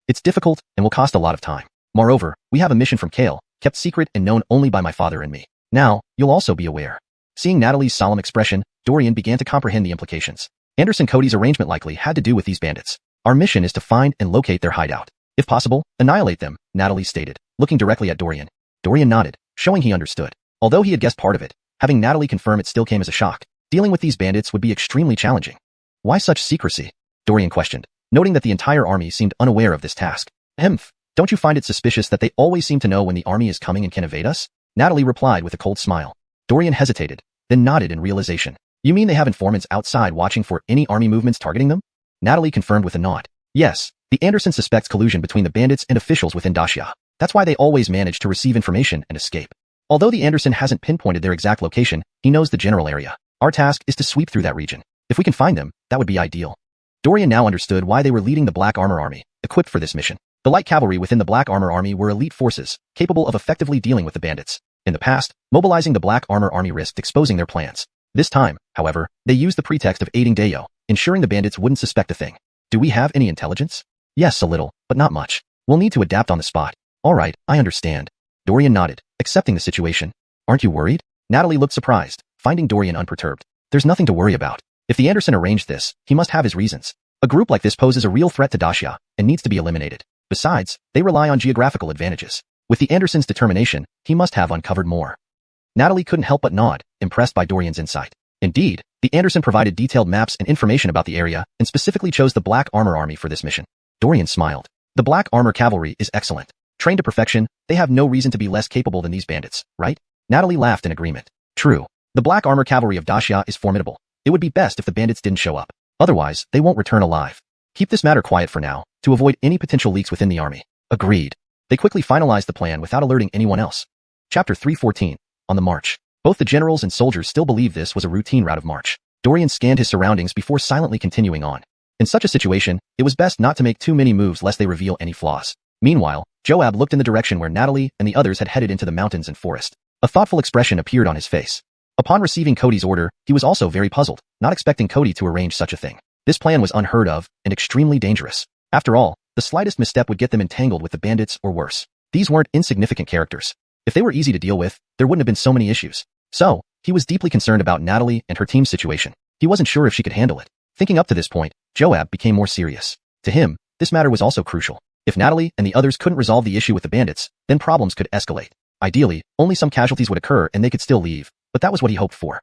It's difficult and will cost a lot of time. Moreover, we have a mission from Kale, kept secret and known only by my father and me. Now, you'll also be aware. Seeing Natalie's solemn expression, Dorian began to comprehend the implications. Anderson Cody's arrangement likely had to do with these bandits. Our mission is to find and locate their hideout. If possible, annihilate them, Natalie stated, looking directly at Dorian. Dorian nodded, showing he understood. Although he had guessed part of it, having Natalie confirm it still came as a shock. Dealing with these bandits would be extremely challenging. Why such secrecy? Dorian questioned, noting that the entire army seemed unaware of this task. Don't you find it suspicious that they always seem to know when the army is coming and can evade us? Natalie replied with a cold smile. Dorian hesitated, then nodded in realization. You mean they have informants outside watching for any army movements targeting them? Natalie confirmed with a nod. Yes, the Anderson suspects collusion between the bandits and officials within Daxia. That's why they always manage to receive information and escape. Although the Anderson hasn't pinpointed their exact location, he knows the general area. Our task is to sweep through that region. If we can find them, that would be ideal. Dorian now understood why they were leading the Black Armor Army, equipped for this mission. The light cavalry within the Black Armor Army were elite forces, capable of effectively dealing with the bandits. In the past, mobilizing the Black Armor Army risked exposing their plans. This time, however, they used the pretext of aiding Dayo, ensuring the bandits wouldn't suspect a thing. Do we have any intelligence? Yes, a little, but not much. We'll need to adapt on the spot. All right, I understand. Dorian nodded, accepting the situation. Aren't you worried? Natalie looked surprised, finding Dorian unperturbed. There's nothing to worry about. If the Anderson arranged this, he must have his reasons. A group like this poses a real threat to Dacia and needs to be eliminated. Besides, they rely on geographical advantages. With the Anderson's determination, he must have uncovered more. Natalie couldn't help but nod, impressed by Dorian's insight. Indeed, the Anderson provided detailed maps and information about the area and specifically chose the Black Armor Army for this mission. Dorian smiled. The Black Armor Cavalry is excellent. Trained to perfection, they have no reason to be less capable than these bandits, right? Natalie laughed in agreement. True. The Black Armor Cavalry of Dacia is formidable. It would be best if the bandits didn't show up. Otherwise, they won't return alive. Keep this matter quiet for now, to avoid any potential leaks within the army. Agreed. They quickly finalized the plan without alerting anyone else. Chapter 314. On the march. Both the generals and soldiers still believed this was a routine route of march. Dorian scanned his surroundings before silently continuing on. In such a situation, it was best not to make too many moves lest they reveal any flaws. Meanwhile, Joab looked in the direction where Natalie and the others had headed into the mountains and forest. A thoughtful expression appeared on his face. Upon receiving Cody's order, he was also very puzzled, not expecting Cody to arrange such a thing. This plan was unheard of and extremely dangerous. After all, the slightest misstep would get them entangled with the bandits or worse. These weren't insignificant characters. If they were easy to deal with, there wouldn't have been so many issues. So, he was deeply concerned about Natalie and her team's situation. He wasn't sure if she could handle it. Thinking up to this point, Joab became more serious. To him, this matter was also crucial. If Natalie and the others couldn't resolve the issue with the bandits, then problems could escalate. Ideally, only some casualties would occur and they could still leave, but that was what he hoped for.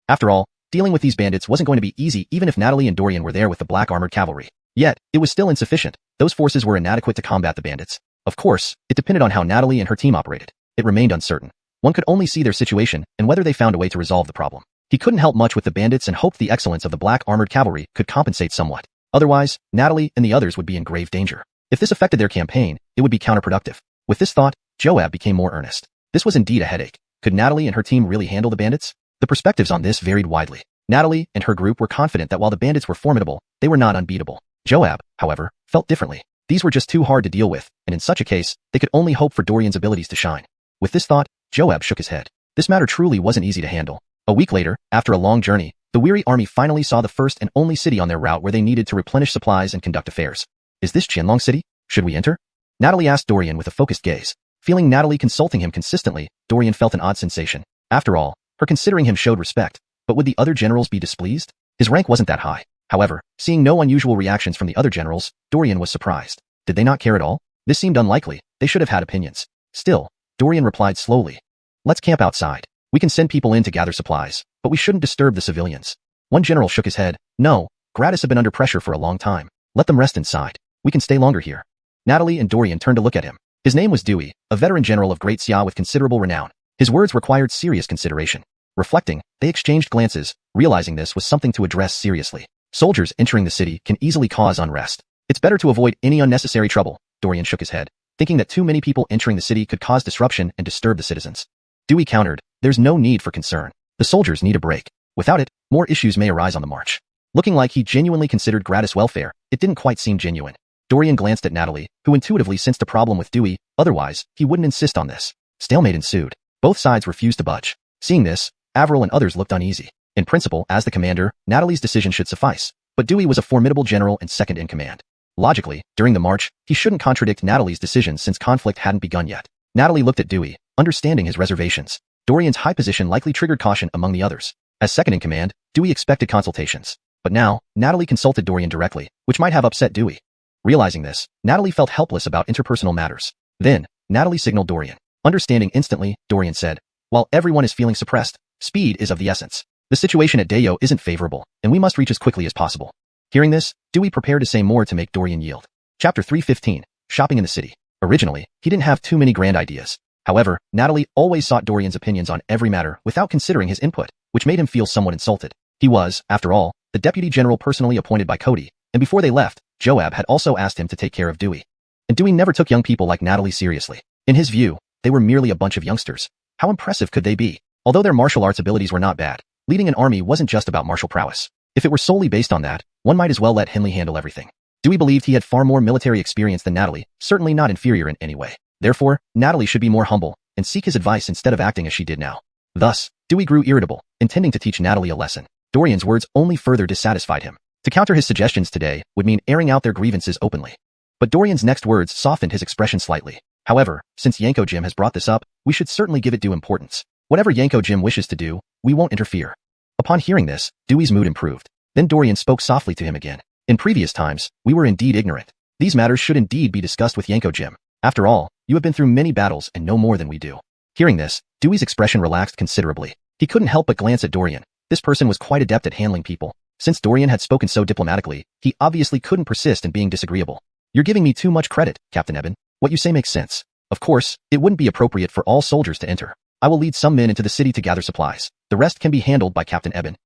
After all, dealing with these bandits wasn't going to be easy even if Natalie and Dorian were there with the Black Armored Cavalry. Yet, it was still insufficient. Those forces were inadequate to combat the bandits. Of course, it depended on how Natalie and her team operated. It remained uncertain. One could only see their situation and whether they found a way to resolve the problem. He couldn't help much with the bandits and hoped the excellence of the Black Armored Cavalry could compensate somewhat. Otherwise, Natalie and the others would be in grave danger. If this affected their campaign, it would be counterproductive. With this thought, Joab became more earnest. This was indeed a headache. Could Natalie and her team really handle the bandits? The perspectives on this varied widely. Natalie and her group were confident that while the bandits were formidable, they were not unbeatable. Joab, however, felt differently. These were just too hard to deal with, and in such a case, they could only hope for Dorian's abilities to shine. With this thought, Joab shook his head. This matter truly wasn't easy to handle. A week later, after a long journey, the weary army finally saw the first and only city on their route where they needed to replenish supplies and conduct affairs. Is this Qianlong City? Should we enter? Natalie asked Dorian with a focused gaze. Feeling Natalie consulting him consistently, Dorian felt an odd sensation. After all, her considering him showed respect, but would the other generals be displeased? His rank wasn't that high. However, seeing no unusual reactions from the other generals, Dorian was surprised. Did they not care at all? This seemed unlikely. They should have had opinions. Still, Dorian replied slowly. Let's camp outside. We can send people in to gather supplies, but we shouldn't disturb the civilians. One general shook his head. No, Gratis have been under pressure for a long time. Let them rest inside. We can stay longer here. Natalie and Dorian turned to look at him. His name was Dewey, a veteran general of Great Xia with considerable renown. His words required serious consideration. Reflecting, they exchanged glances, realizing this was something to address seriously. Soldiers entering the city can easily cause unrest. It's better to avoid any unnecessary trouble. Dorian shook his head, thinking that too many people entering the city could cause disruption and disturb the citizens. Dewey countered, there's no need for concern. The soldiers need a break. Without it, more issues may arise on the march. Looking like he genuinely considered Gratis' welfare, it didn't quite seem genuine. Dorian glanced at Natalie, who intuitively sensed a problem with Dewey, otherwise, he wouldn't insist on this. Stalemate ensued. Both sides refused to budge. Seeing this, Avril and others looked uneasy. In principle, as the commander, Natalie's decision should suffice, but Dewey was a formidable general and second in command. Logically, during the march, he shouldn't contradict Natalie's decision since conflict hadn't begun yet. Natalie looked at Dewey, understanding his reservations. Dorian's high position likely triggered caution among the others. As second in command, Dewey expected consultations. But now, Natalie consulted Dorian directly, which might have upset Dewey. Realizing this, Natalie felt helpless about interpersonal matters. Then, Natalie signaled Dorian. Understanding instantly, Dorian said, while everyone is feeling suppressed, speed is of the essence. The situation at Dayo isn't favorable, and we must reach as quickly as possible. Hearing this, Dewey prepared to say more to make Dorian yield. Chapter 315, Shopping in the City. Originally, he didn't have too many grand ideas. However, Natalie always sought Dorian's opinions on every matter without considering his input, which made him feel somewhat insulted. He was, after all, the deputy general personally appointed by Cody, and before they left, Joab had also asked him to take care of Dewey. And Dewey never took young people like Natalie seriously. In his view, they were merely a bunch of youngsters. How impressive could they be? Although their martial arts abilities were not bad, leading an army wasn't just about martial prowess. If it were solely based on that, one might as well let Henley handle everything. Dewey believed he had far more military experience than Natalie, certainly not inferior in any way. Therefore, Natalie should be more humble and seek his advice instead of acting as she did now. Thus, Dewey grew irritable, intending to teach Natalie a lesson. Dorian's words only further dissatisfied him. To counter his suggestions today would mean airing out their grievances openly. But Dorian's next words softened his expression slightly. However, since Yanko Jim has brought this up, we should certainly give it due importance. Whatever Yanko Jim wishes to do, we won't interfere. Upon hearing this, Dewey's mood improved. Then Dorian spoke softly to him again. In previous times, we were indeed ignorant. These matters should indeed be discussed with Yanko Jim. After all, you have been through many battles and know more than we do. Hearing this, Dewey's expression relaxed considerably. He couldn't help but glance at Dorian. This person was quite adept at handling people. Since Dorian had spoken so diplomatically, he obviously couldn't persist in being disagreeable. You're giving me too much credit, Captain Eben. What you say makes sense. Of course, it wouldn't be appropriate for all soldiers to enter. I will lead some men into the city to gather supplies. The rest can be handled by Captain Eben.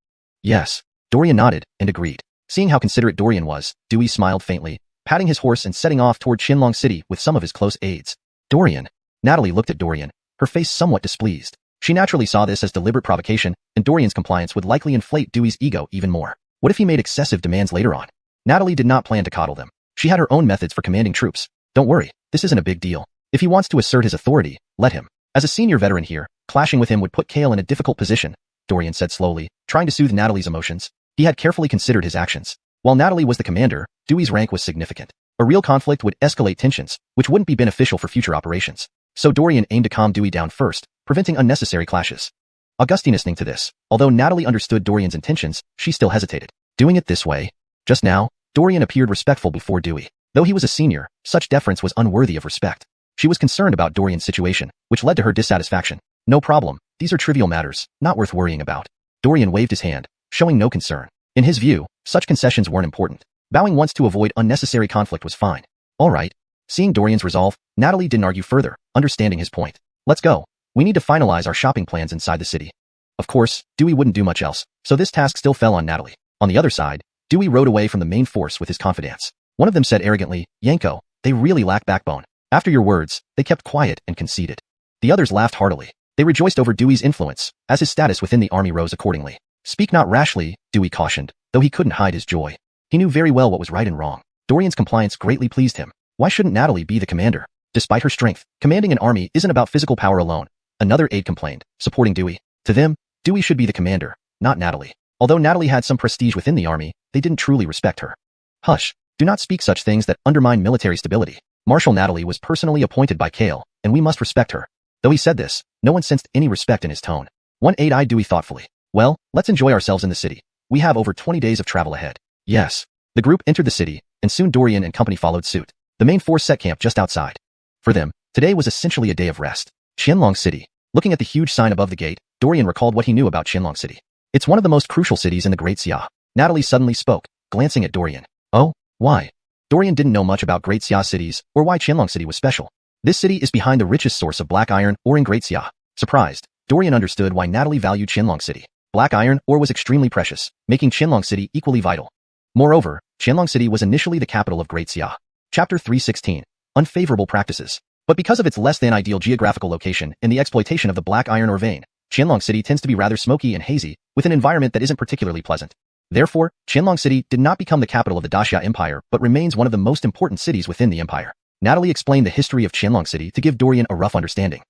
Yes. Dorian nodded and agreed. Seeing how considerate Dorian was, Dewey smiled faintly, patting his horse and setting off toward Qianlong City with some of his close aides. Dorian. Natalie looked at Dorian, her face somewhat displeased. She naturally saw this as deliberate provocation, and Dorian's compliance would likely inflate Dewey's ego even more. What if he made excessive demands later on? Natalie did not plan to coddle them. She had her own methods for commanding troops. Don't worry, this isn't a big deal. If he wants to assert his authority, let him. As a senior veteran here, clashing with him would put Kale in a difficult position, Dorian said slowly, trying to soothe Natalie's emotions. He had carefully considered his actions. While Natalie was the commander, Dewey's rank was significant. A real conflict would escalate tensions, which wouldn't be beneficial for future operations. So Dorian aimed to calm Dewey down first, preventing unnecessary clashes. Augustine listening to this, although Natalie understood Dorian's intentions, she still hesitated. Doing it this way? Just now, Dorian appeared respectful before Dewey. Though he was a senior, such deference was unworthy of respect. She was concerned about Dorian's situation, which led to her dissatisfaction. No problem, these are trivial matters, not worth worrying about. Dorian waved his hand, showing no concern. In his view, such concessions weren't important. Bowing once to avoid unnecessary conflict was fine. All right. Seeing Dorian's resolve, Natalie didn't argue further, understanding his point. Let's go. We need to finalize our shopping plans inside the city. Of course, Dewey wouldn't do much else, so this task still fell on Natalie. On the other side, Dewey rode away from the main force with his confidants. One of them said arrogantly, Yanko, they really lack backbone. After your words, they kept quiet and conceded. The others laughed heartily. They rejoiced over Dewey's influence, as his status within the army rose accordingly. Speak not rashly, Dewey cautioned, though he couldn't hide his joy. He knew very well what was right and wrong. Dorian's compliance greatly pleased him. Why shouldn't Natalie be the commander? Despite her strength, commanding an army isn't about physical power alone. Another aide complained, supporting Dewey. To them, Dewey should be the commander, not Natalie. Although Natalie had some prestige within the army, they didn't truly respect her. Hush, do not speak such things that undermine military stability. Marshal Natalie was personally appointed by Kale, and we must respect her. Though he said this, no one sensed any respect in his tone. One aide eyed Dewey thoughtfully. Well, let's enjoy ourselves in the city. We have over 20 days of travel ahead. Yes. The group entered the city, and soon Dorian and company followed suit. The main force set camp just outside. For them, today was essentially a day of rest. Qianlong City. Looking at the huge sign above the gate, Dorian recalled what he knew about Qianlong City. It's one of the most crucial cities in the Great Xia. Natalie suddenly spoke, glancing at Dorian. Oh, why? Dorian didn't know much about Great Xia cities, or why Qianlong City was special. This city is behind the richest source of black iron ore in Great Xia. Surprised, Dorian understood why Natalie valued Qianlong City. Black iron ore was extremely precious, making Qianlong City equally vital. Moreover, Qianlong City was initially the capital of Great Xia. Chapter 316. Unfavorable practices. But because of its less than ideal geographical location and the exploitation of the black iron ore vein, Qianlong City tends to be rather smoky and hazy, with an environment that isn't particularly pleasant. Therefore, Qianlong City did not become the capital of the Daxia Empire but remains one of the most important cities within the empire. Natalie explained the history of Qianlong City to give Dorian a rough understanding.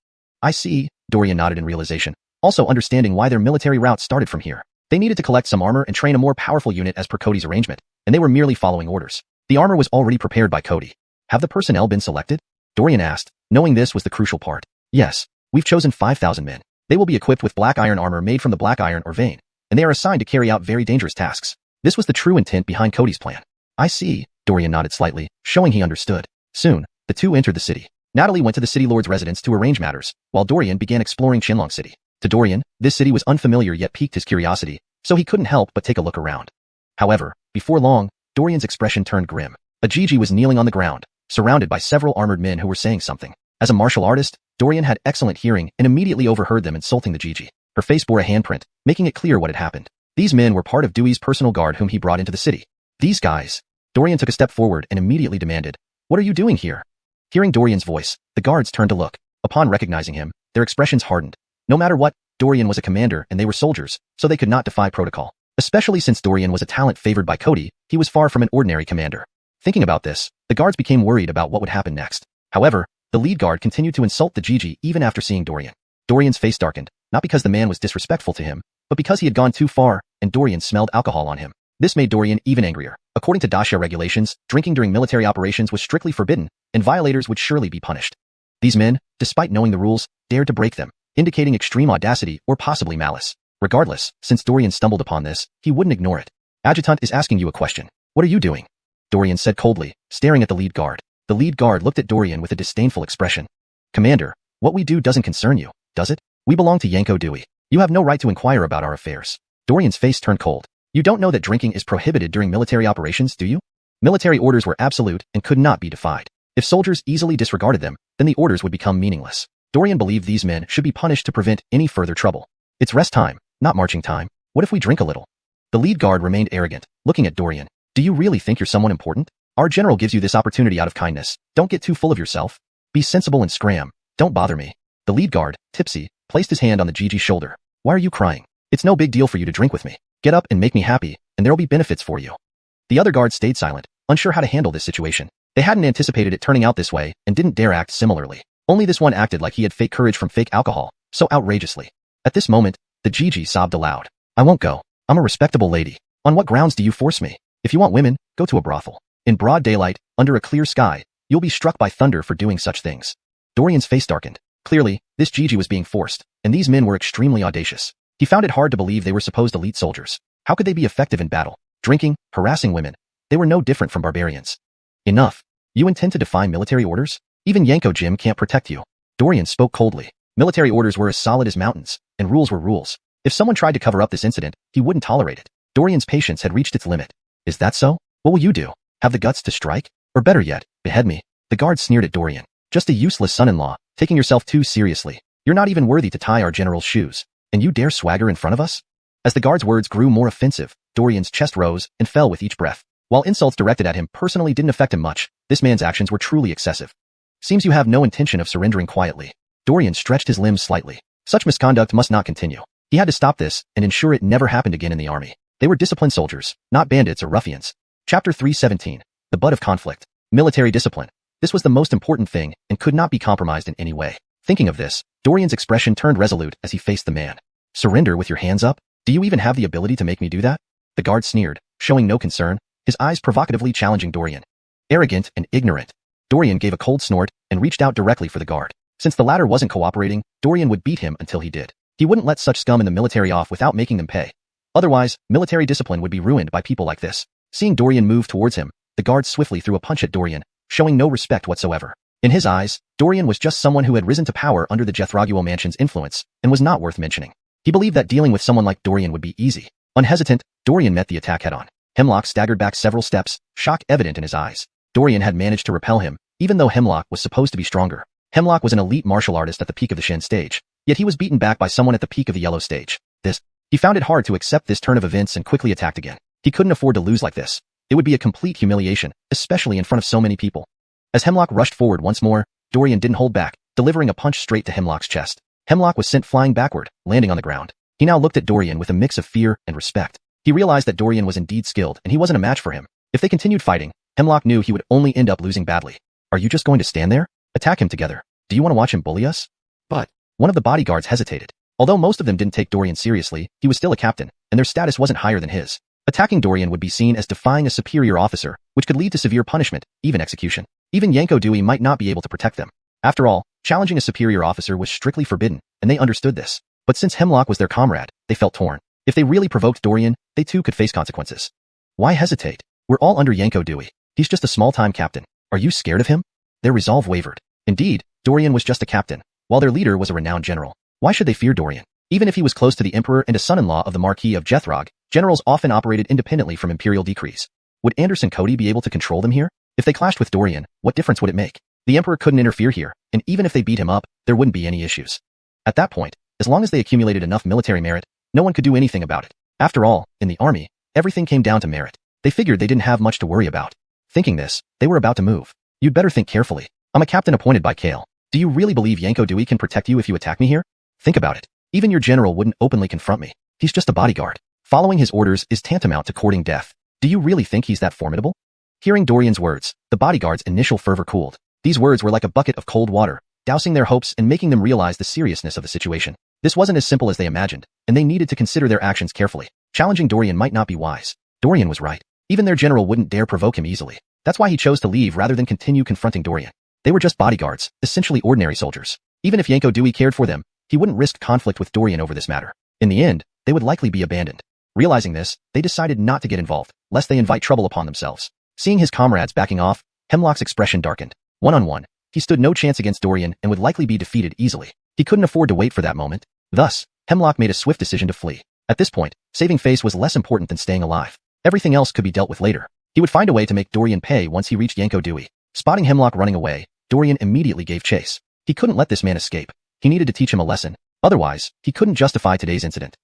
I see, Dorian nodded in realization, also understanding why their military route started from here. They needed to collect some armor and train a more powerful unit as per Cody's arrangement, and they were merely following orders. The armor was already prepared by Cody. Have the personnel been selected? Dorian asked, knowing this was the crucial part. Yes, we've chosen 5,000 men. They will be equipped with black iron armor made from the black iron ore vein, and they are assigned to carry out very dangerous tasks. This was the true intent behind Cody's plan. I see, Dorian nodded slightly, showing he understood. Soon, the two entered the city. Natalie went to the city lord's residence to arrange matters, while Dorian began exploring Qianlong City. To Dorian, this city was unfamiliar yet piqued his curiosity, so he couldn't help but take a look around. However, before long, Dorian's expression turned grim. A Gigi was kneeling on the ground, surrounded by several armored men who were saying something. As a martial artist, Dorian had excellent hearing and immediately overheard them insulting the Gigi. Her face bore a handprint, making it clear what had happened. These men were part of Dewey's personal guard whom he brought into the city. These guys. Dorian took a step forward and immediately demanded, "What are you doing here?" Hearing Dorian's voice, the guards turned to look. Upon recognizing him, their expressions hardened. No matter what, Dorian was a commander and they were soldiers, so they could not defy protocol. Especially since Dorian was a talent favored by Cody, he was far from an ordinary commander. Thinking about this, the guards became worried about what would happen next. However, the lead guard continued to insult the Gigi even after seeing Dorian. Dorian's face darkened, not because the man was disrespectful to him, but because he had gone too far and Dorian smelled alcohol on him. This made Dorian even angrier. According to Dacia regulations, drinking during military operations was strictly forbidden, and violators would surely be punished. These men, despite knowing the rules, dared to break them, indicating extreme audacity or possibly malice. Regardless, since Dorian stumbled upon this, he wouldn't ignore it. Adjutant is asking you a question. What are you doing? Dorian said coldly, staring at the lead guard. The lead guard looked at Dorian with a disdainful expression. Commander, what we do doesn't concern you, does it? We belong to Yanko Dewey. You have no right to inquire about our affairs. Dorian's face turned cold. You don't know that drinking is prohibited during military operations, do you? Military orders were absolute and could not be defied. If soldiers easily disregarded them, then the orders would become meaningless. Dorian believed these men should be punished to prevent any further trouble. It's rest time, not marching time. What if we drink a little? The lead guard remained arrogant, looking at Dorian. Do you really think you're someone important? Our general gives you this opportunity out of kindness. Don't get too full of yourself. Be sensible and scram. Don't bother me. The lead guard, tipsy, placed his hand on the Gigi's shoulder. Why are you crying? It's no big deal for you to drink with me. Get up and make me happy, and there'll be benefits for you. The other guards stayed silent, unsure how to handle this situation. They hadn't anticipated it turning out this way and didn't dare act similarly. Only this one acted like he had fake courage from fake alcohol, so outrageously. At this moment, the Gigi sobbed aloud. I won't go. I'm a respectable lady. On what grounds do you force me? If you want women, go to a brothel. In broad daylight, under a clear sky, you'll be struck by thunder for doing such things. Dorian's face darkened. Clearly, this Gigi was being forced, and these men were extremely audacious. He found it hard to believe they were supposed elite soldiers. How could they be effective in battle? Drinking, harassing women. They were no different from barbarians. Enough. You intend to defy military orders? Even Yanko Jim can't protect you. Dorian spoke coldly. Military orders were as solid as mountains, and rules were rules. If someone tried to cover up this incident, he wouldn't tolerate it. Dorian's patience had reached its limit. Is that so? What will you do? Have the guts to strike? Or better yet, behead me? The guard sneered at Dorian. Just a useless son-in-law, taking yourself too seriously. You're not even worthy to tie our general's shoes. And you dare swagger in front of us? As the guard's words grew more offensive, Dorian's chest rose and fell with each breath. While insults directed at him personally didn't affect him much, this man's actions were truly excessive. Seems you have no intention of surrendering quietly. Dorian stretched his limbs slightly. Such misconduct must not continue. He had to stop this and ensure it never happened again in the army. They were disciplined soldiers, not bandits or ruffians. Chapter 317. The Butt of Conflict. Military discipline. This was the most important thing and could not be compromised in any way. Thinking of this, Dorian's expression turned resolute as he faced the man. Surrender with your hands up? Do you even have the ability to make me do that? The guard sneered, showing no concern, his eyes provocatively challenging Dorian. Arrogant and ignorant. Dorian gave a cold snort and reached out directly for the guard. Since the latter wasn't cooperating, Dorian would beat him until he did. He wouldn't let such scum in the military off without making them pay. Otherwise, military discipline would be ruined by people like this. Seeing Dorian move towards him, the guard swiftly threw a punch at Dorian, showing no respect whatsoever. In his eyes, Dorian was just someone who had risen to power under the Jethraguo mansion's influence and was not worth mentioning. He believed that dealing with someone like Dorian would be easy. Unhesitant, Dorian met the attack head-on. Hemlock staggered back several steps, shock evident in his eyes. Dorian had managed to repel him, even though Hemlock was supposed to be stronger. Hemlock was an elite martial artist at the peak of the Shin stage, yet he was beaten back by someone at the peak of the Yellow stage. He found it hard to accept this turn of events and quickly attacked again. He couldn't afford to lose like this. It would be a complete humiliation, especially in front of so many people. As Hemlock rushed forward once more, Dorian didn't hold back, delivering a punch straight to Hemlock's chest. Hemlock was sent flying backward, landing on the ground. He now looked at Dorian with a mix of fear and respect. He realized that Dorian was indeed skilled and he wasn't a match for him. If they continued fighting, Hemlock knew he would only end up losing badly. Are you just going to stand there? Attack him together. Do you want to watch him bully us? But one of the bodyguards hesitated. Although most of them didn't take Dorian seriously, he was still a captain, and their status wasn't higher than his. Attacking Dorian would be seen as defying a superior officer, which could lead to severe punishment, even execution. Even Yanko Dewey might not be able to protect them. After all, challenging a superior officer was strictly forbidden, and they understood this. But since Hemlock was their comrade, they felt torn. If they really provoked Dorian, they too could face consequences. Why hesitate? We're all under Yanko Dewey. He's just a small-time captain. Are you scared of him? Their resolve wavered. Indeed, Dorian was just a captain, while their leader was a renowned general. Why should they fear Dorian? Even if he was close to the emperor and a son-in-law of the Marquis of Jethrog, generals often operated independently from imperial decrees. Would Anderson Cody be able to control them here? If they clashed with Dorian, what difference would it make? The emperor couldn't interfere here, and even if they beat him up, there wouldn't be any issues. At that point, as long as they accumulated enough military merit, no one could do anything about it. After all, in the army, everything came down to merit. They figured they didn't have much to worry about. Thinking this, they were about to move. You'd better think carefully. I'm a captain appointed by Kale. Do you really believe Yanko Dewey can protect you if you attack me here? Think about it. Even your general wouldn't openly confront me. He's just a bodyguard. Following his orders is tantamount to courting death. Do you really think he's that formidable? Hearing Dorian's words, the bodyguard's initial fervor cooled. These words were like a bucket of cold water, dousing their hopes and making them realize the seriousness of the situation. This wasn't as simple as they imagined, and they needed to consider their actions carefully. Challenging Dorian might not be wise. Dorian was right. Even their general wouldn't dare provoke him easily. That's why he chose to leave rather than continue confronting Dorian. They were just bodyguards, essentially ordinary soldiers. Even if Yanko Dewey cared for them, he wouldn't risk conflict with Dorian over this matter. In the end, they would likely be abandoned. Realizing this, they decided not to get involved, lest they invite trouble upon themselves. Seeing his comrades backing off, Hemlock's expression darkened. One-on-one, he stood no chance against Dorian and would likely be defeated easily. He couldn't afford to wait for that moment. Thus, Hemlock made a swift decision to flee. At this point, saving face was less important than staying alive. Everything else could be dealt with later. He would find a way to make Dorian pay once he reached Yanko Dewey. Spotting Hemlock running away, Dorian immediately gave chase. He couldn't let this man escape. He needed to teach him a lesson. Otherwise, he couldn't justify today's incident.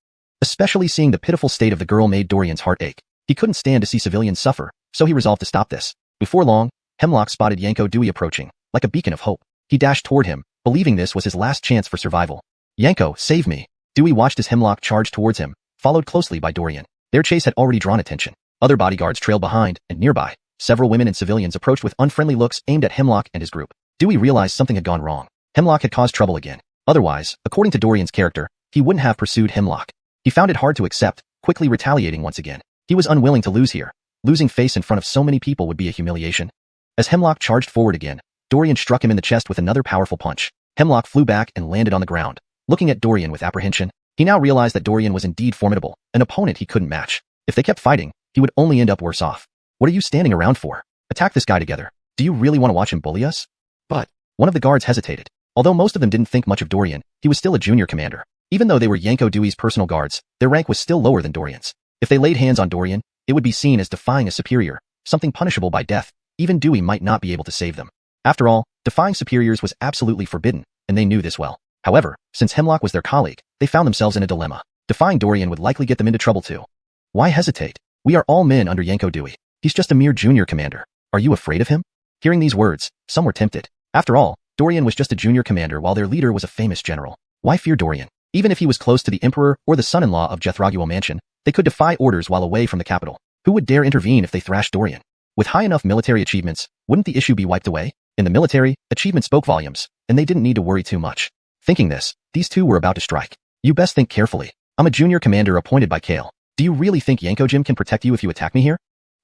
Especially seeing the pitiful state of the girl made Dorian's heart ache. He couldn't stand to see civilians suffer, so he resolved to stop this. Before long, Hemlock spotted Yanko Dewey approaching, like a beacon of hope. He dashed toward him, believing this was his last chance for survival. Yanko, save me. Dewey watched as Hemlock charged towards him, followed closely by Dorian. Their chase had already drawn attention. Other bodyguards trailed behind, and nearby, several women and civilians approached with unfriendly looks aimed at Hemlock and his group. Dewey realized something had gone wrong. Hemlock had caused trouble again. Otherwise, according to Dorian's character, he wouldn't have pursued Hemlock. He found it hard to accept, quickly retaliating once again. He was unwilling to lose here. Losing face in front of so many people would be a humiliation. As Hemlock charged forward again, Dorian struck him in the chest with another powerful punch. Hemlock flew back and landed on the ground. Looking at Dorian with apprehension, he now realized that Dorian was indeed formidable, an opponent he couldn't match. If they kept fighting, he would only end up worse off. What are you standing around for? Attack this guy together. Do you really want to watch him bully us? But one of the guards hesitated. Although most of them didn't think much of Dorian, he was still a junior commander. Even though they were Yanko Dewey's personal guards, their rank was still lower than Dorian's. If they laid hands on Dorian, it would be seen as defying a superior, something punishable by death. Even Dewey might not be able to save them. After all, defying superiors was absolutely forbidden, and they knew this well. However, since Hemlock was their colleague, they found themselves in a dilemma. Defying Dorian would likely get them into trouble too. Why hesitate? We are all men under Yanko Dewey. He's just a mere junior commander. Are you afraid of him? Hearing these words, some were tempted. After all, Dorian was just a junior commander while their leader was a famous general. Why fear Dorian? Even if he was close to the emperor or the son-in-law of Jethraguel Mansion, they could defy orders while away from the capital. Who would dare intervene if they thrashed Dorian? With high enough military achievements, wouldn't the issue be wiped away? In the military, achievement spoke volumes, and they didn't need to worry too much. Thinking this, these two were about to strike. You best think carefully. I'm a junior commander appointed by Kale. Do you really think Yanko Jim can protect you if you attack me here?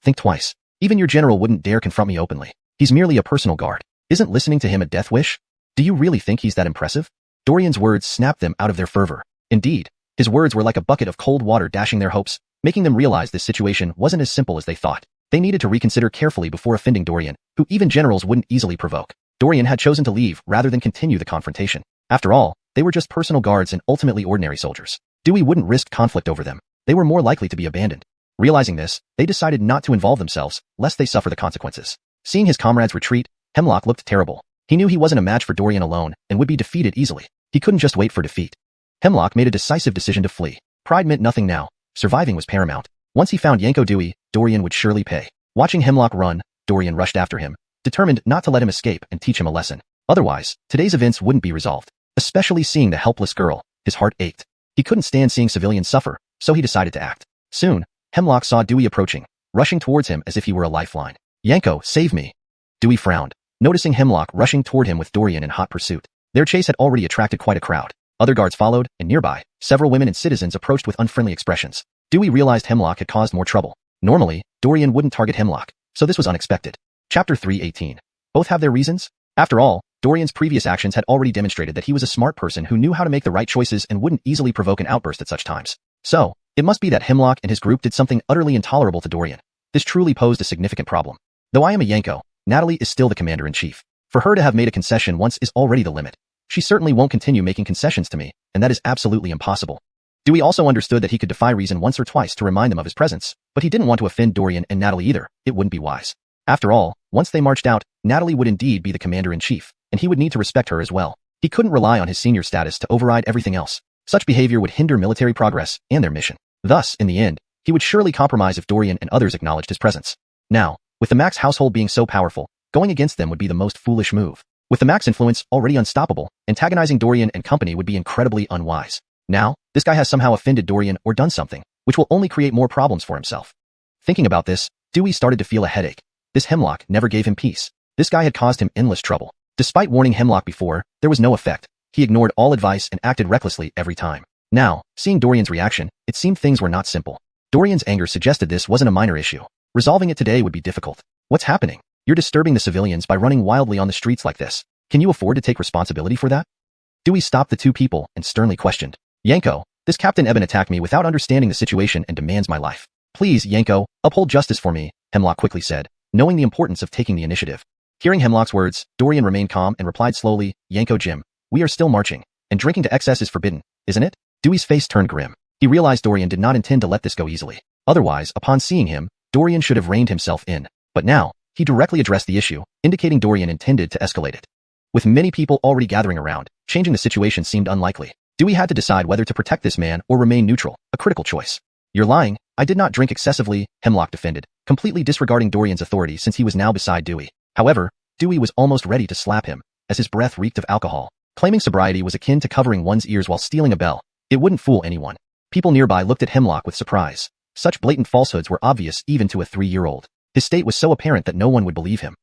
Think twice. Even your general wouldn't dare confront me openly. He's merely a personal guard. Isn't listening to him a death wish? Do you really think he's that impressive? Dorian's words snapped them out of their fervor. Indeed, his words were like a bucket of cold water dashing their hopes, making them realize this situation wasn't as simple as they thought. They needed to reconsider carefully before offending Dorian, who even generals wouldn't easily provoke. Dorian had chosen to leave rather than continue the confrontation. After all, they were just personal guards and ultimately ordinary soldiers. Dewey wouldn't risk conflict over them. They were more likely to be abandoned. Realizing this, they decided not to involve themselves, lest they suffer the consequences. Seeing his comrades retreat, Hemlock looked terrible. He knew he wasn't a match for Dorian alone and would be defeated easily. He couldn't just wait for defeat. Hemlock made a decisive decision to flee. Pride meant nothing now. Surviving was paramount. Once he found Yanko Dewey, Dorian would surely pay. Watching Hemlock run, Dorian rushed after him, determined not to let him escape and teach him a lesson. Otherwise, today's events wouldn't be resolved. Especially seeing the helpless girl, his heart ached. He couldn't stand seeing civilians suffer, so he decided to act. Soon, Hemlock saw Dewey approaching, rushing towards him as if he were a lifeline. Yanko, save me. Dewey frowned, noticing Hemlock rushing toward him with Dorian in hot pursuit. Their chase had already attracted quite a crowd. Other guards followed, and nearby, several women and citizens approached with unfriendly expressions. Dewey realized Hemlock had caused more trouble. Normally, Dorian wouldn't target Hemlock, so this was unexpected. Chapter 3:18. Both have their reasons? After all, Dorian's previous actions had already demonstrated that he was a smart person who knew how to make the right choices and wouldn't easily provoke an outburst at such times. So, it must be that Hemlock and his group did something utterly intolerable to Dorian. This truly posed a significant problem. Though I am a Yanko, Natalie is still the commander-in-chief. For her to have made a concession once is already the limit. She certainly won't continue making concessions to me, and that is absolutely impossible. Dewey also understood that he could defy reason once or twice to remind them of his presence, but he didn't want to offend Dorian and Natalie either. It wouldn't be wise. After all, once they marched out, Natalie would indeed be the commander-in-chief, and he would need to respect her as well. He couldn't rely on his senior status to override everything else. Such behavior would hinder military progress and their mission. Thus, in the end, he would surely compromise if Dorian and others acknowledged his presence. Now, with the Max household being so powerful, going against them would be the most foolish move. With the Max influence already unstoppable, antagonizing Dorian and company would be incredibly unwise. Now, this guy has somehow offended Dorian or done something, which will only create more problems for himself. Thinking about this, Dewey started to feel a headache. This Hemlock never gave him peace. This guy had caused him endless trouble. Despite warning Hemlock before, there was no effect. He ignored all advice and acted recklessly every time. Now, seeing Dorian's reaction, it seemed things were not simple. Dorian's anger suggested this wasn't a minor issue. Resolving it today would be difficult. What's happening? You're disturbing the civilians by running wildly on the streets like this. Can you afford to take responsibility for that? Dewey stopped the two people and sternly questioned. Yanko, this Captain Eben attacked me without understanding the situation and demands my life. Please, Yanko, uphold justice for me, Hemlock quickly said, knowing the importance of taking the initiative. Hearing Hemlock's words, Dorian remained calm and replied slowly, Yanko Jim, we are still marching, and drinking to excess is forbidden, isn't it? Dewey's face turned grim. He realized Dorian did not intend to let this go easily. Otherwise, upon seeing him, Dorian should have reined himself in. But now, he directly addressed the issue, indicating Dorian intended to escalate it. With many people already gathering around, changing the situation seemed unlikely. Dewey had to decide whether to protect this man or remain neutral, a critical choice. You're lying, I did not drink excessively, Hemlock defended, completely disregarding Dorian's authority since he was now beside Dewey. However, Dewey was almost ready to slap him, as his breath reeked of alcohol. Claiming sobriety was akin to covering one's ears while stealing a bell. It wouldn't fool anyone. People nearby looked at Hemlock with surprise. Such blatant falsehoods were obvious even to a 3-year-old. His state was so apparent that no one would believe him.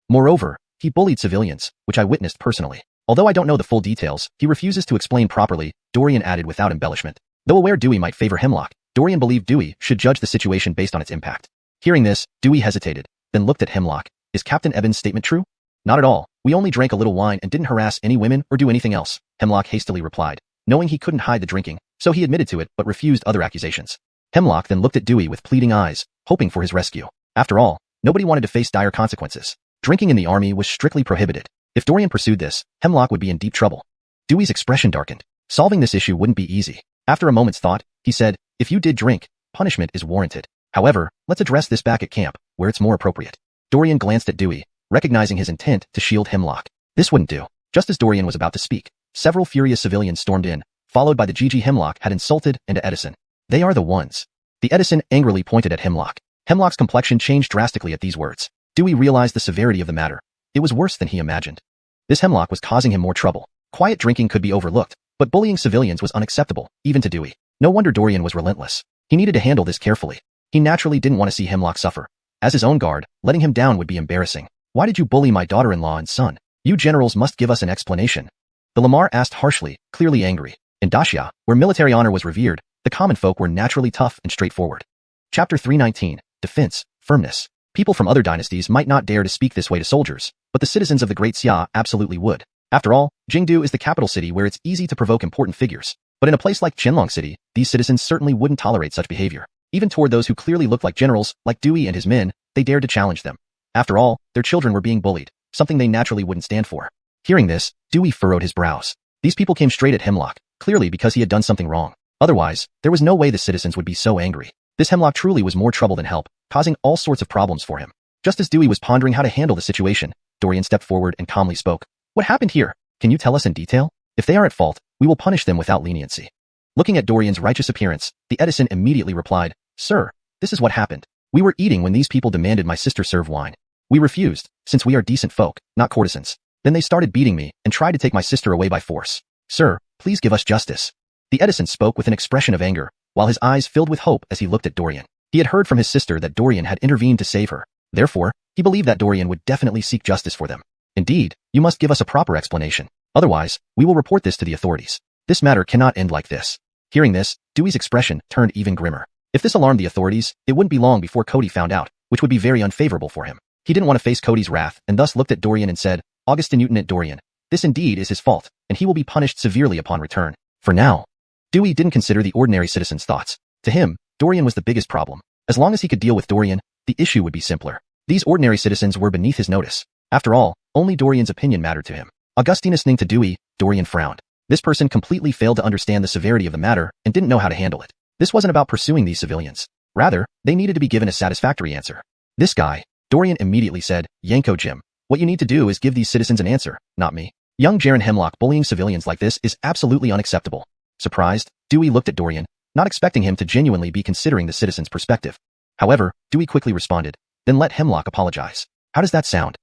Moreover, he bullied civilians, which I witnessed personally. Although I don't know the full details, he refuses to explain properly, Dorian added without embellishment. Though aware Dewey might favor Hemlock, Dorian believed Dewey should judge the situation based on its impact. Hearing this, Dewey hesitated, then looked at Hemlock. Is Captain Eben's statement true? Not at all. We only drank a little wine and didn't harass any women or do anything else, Hemlock hastily replied, knowing he couldn't hide the drinking, so he admitted to it but refused other accusations. Hemlock then looked at Dewey with pleading eyes, hoping for his rescue. After all, nobody wanted to face dire consequences. Drinking in the army was strictly prohibited. If Dorian pursued this, Hemlock would be in deep trouble. Dewey's expression darkened. Solving this issue wouldn't be easy. After a moment's thought, he said, if you did drink, punishment is warranted. However, let's address this back at camp, where it's more appropriate. Dorian glanced at Dewey, recognizing his intent to shield Hemlock. This wouldn't do. Just as Dorian was about to speak, several furious civilians stormed in, followed by the GG Hemlock had insulted and to Edison. They are the ones. The Edison angrily pointed at Hemlock. Hemlock's complexion changed drastically at these words. Dewey realized the severity of the matter. It was worse than he imagined. This Hemlock was causing him more trouble. Quiet drinking could be overlooked, but bullying civilians was unacceptable, even to Dewey. No wonder Dorian was relentless. He needed to handle this carefully. He naturally didn't want to see Hemlock suffer. As his own guard, letting him down would be embarrassing. Why did you bully my daughter-in-law and son? You generals must give us an explanation. The Lamar asked harshly, clearly angry. In Dacia, where military honor was revered, the common folk were naturally tough and straightforward. Chapter 319, Defense, Firmness. People from other dynasties might not dare to speak this way to soldiers, but the citizens of the Great Xia absolutely would. After all, Jingdu is the capital city where it's easy to provoke important figures. But in a place like Qianlong City, these citizens certainly wouldn't tolerate such behavior. Even toward those who clearly looked like generals, like Dewey and his men, they dared to challenge them. After all, their children were being bullied, something they naturally wouldn't stand for. Hearing this, Dewey furrowed his brows. These people came straight at Hemlock, clearly because he had done something wrong. Otherwise, there was no way the citizens would be so angry. This Hemlock truly was more trouble than help, causing all sorts of problems for him. Just as Dewey was pondering how to handle the situation, Dorian stepped forward and calmly spoke. What happened here? Can you tell us in detail? If they are at fault, we will punish them without leniency. Looking at Dorian's righteous appearance, the Edison immediately replied, Sir, this is what happened. We were eating when these people demanded my sister serve wine. We refused, since we are decent folk, not courtesans. Then they started beating me and tried to take my sister away by force. Sir, please give us justice. The Edison spoke with an expression of anger, while his eyes filled with hope as he looked at Dorian. He had heard from his sister that Dorian had intervened to save her. Therefore, he believed that Dorian would definitely seek justice for them. Indeed, you must give us a proper explanation. Otherwise, we will report this to the authorities. This matter cannot end like this. Hearing this, Dewey's expression turned even grimmer. If this alarmed the authorities, it wouldn't be long before Cody found out, which would be very unfavorable for him. He didn't want to face Cody's wrath and thus looked at Dorian and said, Augustin Lieutenant Dorian, this indeed is his fault, and he will be punished severely upon return. For now, Dewey didn't consider the ordinary citizen's thoughts. To him, Dorian was the biggest problem. As long as he could deal with Dorian, the issue would be simpler. These ordinary citizens were beneath his notice. After all, only Dorian's opinion mattered to him. Augustin listening to Dewey, Dorian frowned. This person completely failed to understand the severity of the matter and didn't know how to handle it. This wasn't about pursuing these civilians. Rather, they needed to be given a satisfactory answer. This guy, Dorian immediately said, Yanko Jim, what you need to do is give these citizens an answer, not me. Young Jaren Hemlock bullying civilians like this is absolutely unacceptable. Surprised, Dewey looked at Dorian, not expecting him to genuinely be considering the citizen's perspective. However, Dewey quickly responded, then let Hemlock apologize. How does that sound?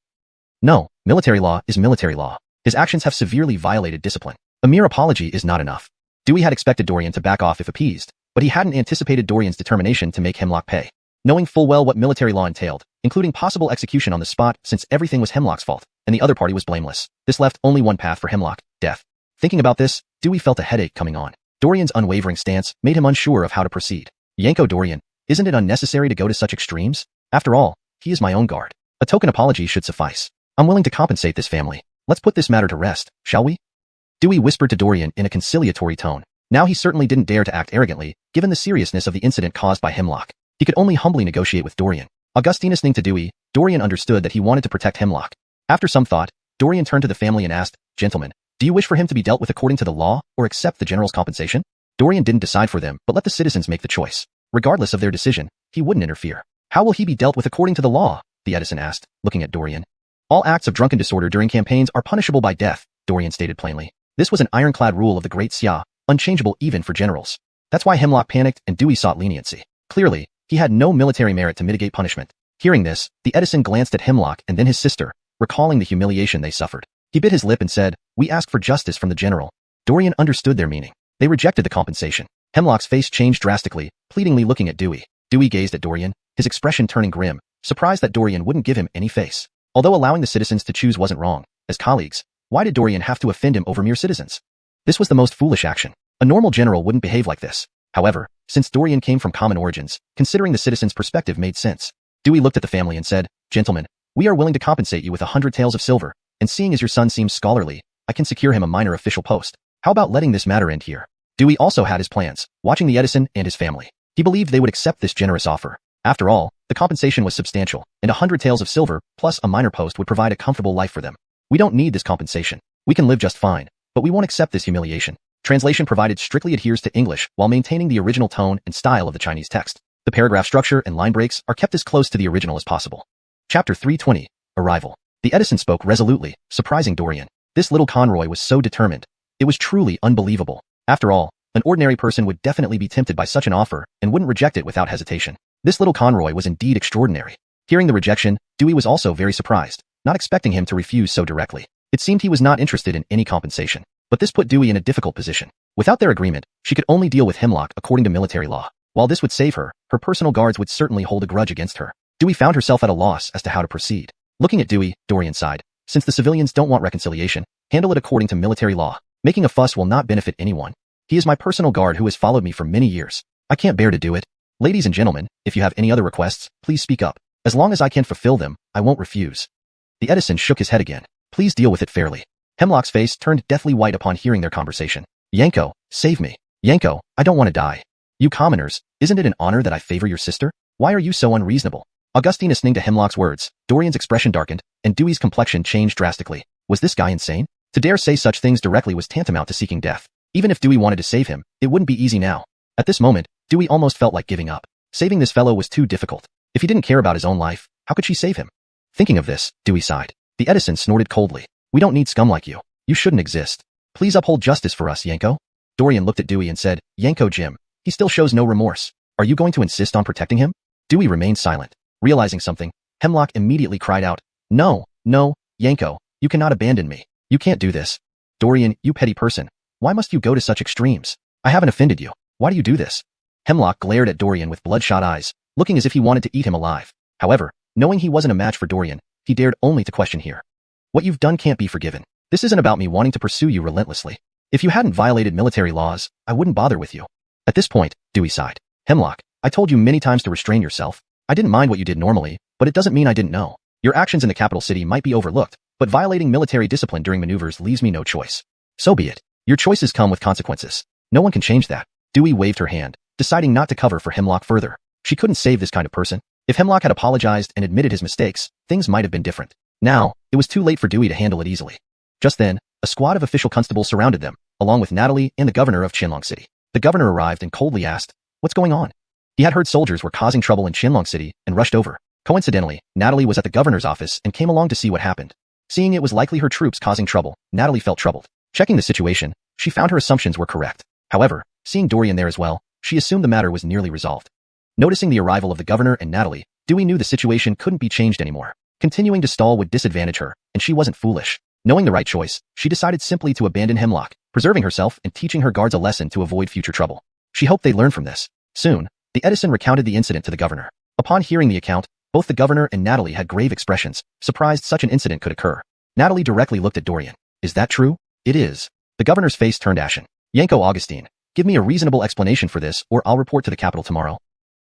No, military law is military law. His actions have severely violated discipline. A mere apology is not enough. Dewey had expected Dorian to back off if appeased, but he hadn't anticipated Dorian's determination to make Hemlock pay. Knowing full well what military law entailed, including possible execution on the spot since everything was Hemlock's fault, and the other party was blameless, this left only one path for Hemlock, death. Thinking about this, Dewey felt a headache coming on. Dorian's unwavering stance made him unsure of how to proceed. Yanko Dorian, isn't it unnecessary to go to such extremes? After all, he is my own guard. A token apology should suffice. I'm willing to compensate this family. Let's put this matter to rest, shall we? Dewey whispered to Dorian in a conciliatory tone. Now he certainly didn't dare to act arrogantly, given the seriousness of the incident caused by Hemlock. He could only humbly negotiate with Dorian. Augustine listening to Dewey, Dorian understood that he wanted to protect Hemlock. After some thought, Dorian turned to the family and asked, "Gentlemen, do you wish for him to be dealt with according to the law, or accept the general's compensation?" Dorian didn't decide for them, but let the citizens make the choice. Regardless of their decision, he wouldn't interfere. "How will he be dealt with according to the law?" the Edison asked, looking at Dorian. "All acts of drunken disorder during campaigns are punishable by death," Dorian stated plainly. This was an ironclad rule of the Great Xia, unchangeable even for generals. That's why Hemlock panicked and Dewey sought leniency. Clearly, he had no military merit to mitigate punishment. Hearing this, the Edison glanced at Hemlock and then his sister, recalling the humiliation they suffered. He bit his lip and said, "We ask for justice from the general." Dorian understood their meaning. They rejected the compensation. Hemlock's face changed drastically, pleadingly looking at Dewey. Dewey gazed at Dorian, his expression turning grim, surprised that Dorian wouldn't give him any face. Although allowing the citizens to choose wasn't wrong, as colleagues, why did Dorian have to offend him over mere citizens? This was the most foolish action. A normal general wouldn't behave like this. However, since Dorian came from common origins, considering the citizens' perspective made sense. Dewey looked at the family and said, "Gentlemen, we are willing to compensate you with 100 taels of silver, and seeing as your son seems scholarly, I can secure him a minor official post. How about letting this matter end here?" Dewey also had his plans, watching the Edison and his family. He believed they would accept this generous offer. After all, the compensation was substantial, and 100 taels of silver plus a minor post would provide a comfortable life for them. "We don't need this compensation. We can live just fine, but we won't accept this humiliation." Translation provided strictly adheres to English while maintaining the original tone and style of the Chinese text. The paragraph structure and line breaks are kept as close to the original as possible. Chapter 320, Arrival. The Edison spoke resolutely, surprising Dorian. This little Conroy was so determined. It was truly unbelievable. After all, an ordinary person would definitely be tempted by such an offer and wouldn't reject it without hesitation. This little Conroy was indeed extraordinary. Hearing the rejection, Dewey was also very surprised, not expecting him to refuse so directly. It seemed he was not interested in any compensation. But this put Dewey in a difficult position. Without their agreement, she could only deal with Hemlock according to military law. While this would save her, her personal guards would certainly hold a grudge against her. Dewey found herself at a loss as to how to proceed. Looking at Dewey, Dorian sighed. "Since the civilians don't want reconciliation, handle it according to military law. Making a fuss will not benefit anyone. He is my personal guard who has followed me for many years. I can't bear to do it. Ladies and gentlemen, if you have any other requests, please speak up. As long as I can fulfill them, I won't refuse." The Edison shook his head again. "Please deal with it fairly." Hemlock's face turned deathly white upon hearing their conversation. "Yanko, save me. Yanko, I don't want to die. You commoners, isn't it an honor that I favor your sister? Why are you so unreasonable?" Augustine listening to Hemlock's words, Dorian's expression darkened, and Dewey's complexion changed drastically. Was this guy insane? To dare say such things directly was tantamount to seeking death. Even if Dewey wanted to save him, it wouldn't be easy now. At this moment, Dewey almost felt like giving up. Saving this fellow was too difficult. If he didn't care about his own life, how could she save him? Thinking of this, Dewey sighed. The Edison snorted coldly. "We don't need scum like you. You shouldn't exist. Please uphold justice for us, Yanko." Dorian looked at Dewey and said, "Yanko Jim, he still shows no remorse. Are you going to insist on protecting him?" Dewey remained silent. Realizing something, Hemlock immediately cried out, No, Yanko, you cannot abandon me. You can't do this. Dorian, you petty person. Why must you go to such extremes? I haven't offended you. Why do you do this?" Hemlock glared at Dorian with bloodshot eyes, looking as if he wanted to eat him alive. However, knowing he wasn't a match for Dorian, he dared only to question here. "What you've done can't be forgiven. This isn't about me wanting to pursue you relentlessly. If you hadn't violated military laws, I wouldn't bother with you." At this point, Dewey sighed. "Hemlock, I told you many times to restrain yourself. I didn't mind what you did normally, but it doesn't mean I didn't know. Your actions in the capital city might be overlooked, but violating military discipline during maneuvers leaves me no choice. So be it. Your choices come with consequences. No one can change that." Dewey waved her hand, deciding not to cover for Hemlock further. She couldn't save this kind of person. If Hemlock had apologized and admitted his mistakes, things might have been different. Now, it was too late for Dewey to handle it easily. Just then, a squad of official constables surrounded them, along with Natalie and the governor of Qianlong City. The governor arrived and coldly asked, "What's going on?" He had heard soldiers were causing trouble in Qianlong City and rushed over. Coincidentally, Natalie was at the governor's office and came along to see what happened. Seeing it was likely her troops causing trouble, Natalie felt troubled. Checking the situation, she found her assumptions were correct. However, seeing Dorian there as well, she assumed the matter was nearly resolved. Noticing the arrival of the governor and Natalie, Dewey knew the situation couldn't be changed anymore. Continuing to stall would disadvantage her, and she wasn't foolish. Knowing the right choice, she decided simply to abandon Hemlock, preserving herself and teaching her guards a lesson to avoid future trouble. She hoped they learn from this. Soon, the Edison recounted the incident to the governor. Upon hearing the account, both the governor and Natalie had grave expressions, surprised such an incident could occur. Natalie directly looked at Dorian. "Is that true?" "It is." The The governor's face turned ashen. Yanko Augustine, give me a reasonable explanation for this or I'll report to the capital tomorrow.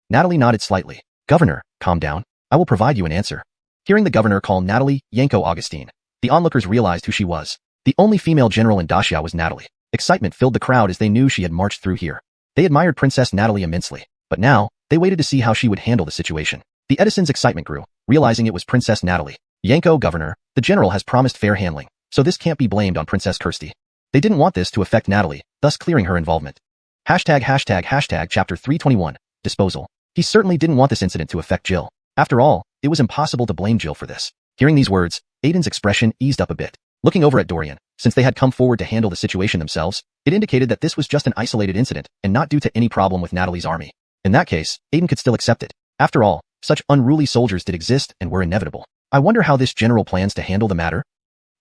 Natalie nodded slightly. Governor, calm down. I will provide you an answer. Hearing the governor call Natalie Yanko Augustine, the onlookers realized who she was. The only female general in Dacia was Natalie. Excitement filled the crowd as they knew she had marched through here. They admired Princess Natalie immensely, but now, they waited to see how she would handle the situation. The Edison's excitement grew, realizing it was Princess Natalie. Yanko, governor, the general has promised fair handling, so this can't be blamed on Princess Kirsty. They didn't want this to affect Natalie, thus clearing her involvement. Chapter 321, disposal. He certainly didn't want this incident to affect Jill. After all, it was impossible to blame Jill for this. Hearing these words, Aiden's expression eased up a bit. Looking over at Dorian, since they had come forward to handle the situation themselves, it indicated that this was just an isolated incident and not due to any problem with Natalie's army. In that case, Aiden could still accept it. After all, such unruly soldiers did exist and were inevitable. I wonder how this general plans to handle the matter?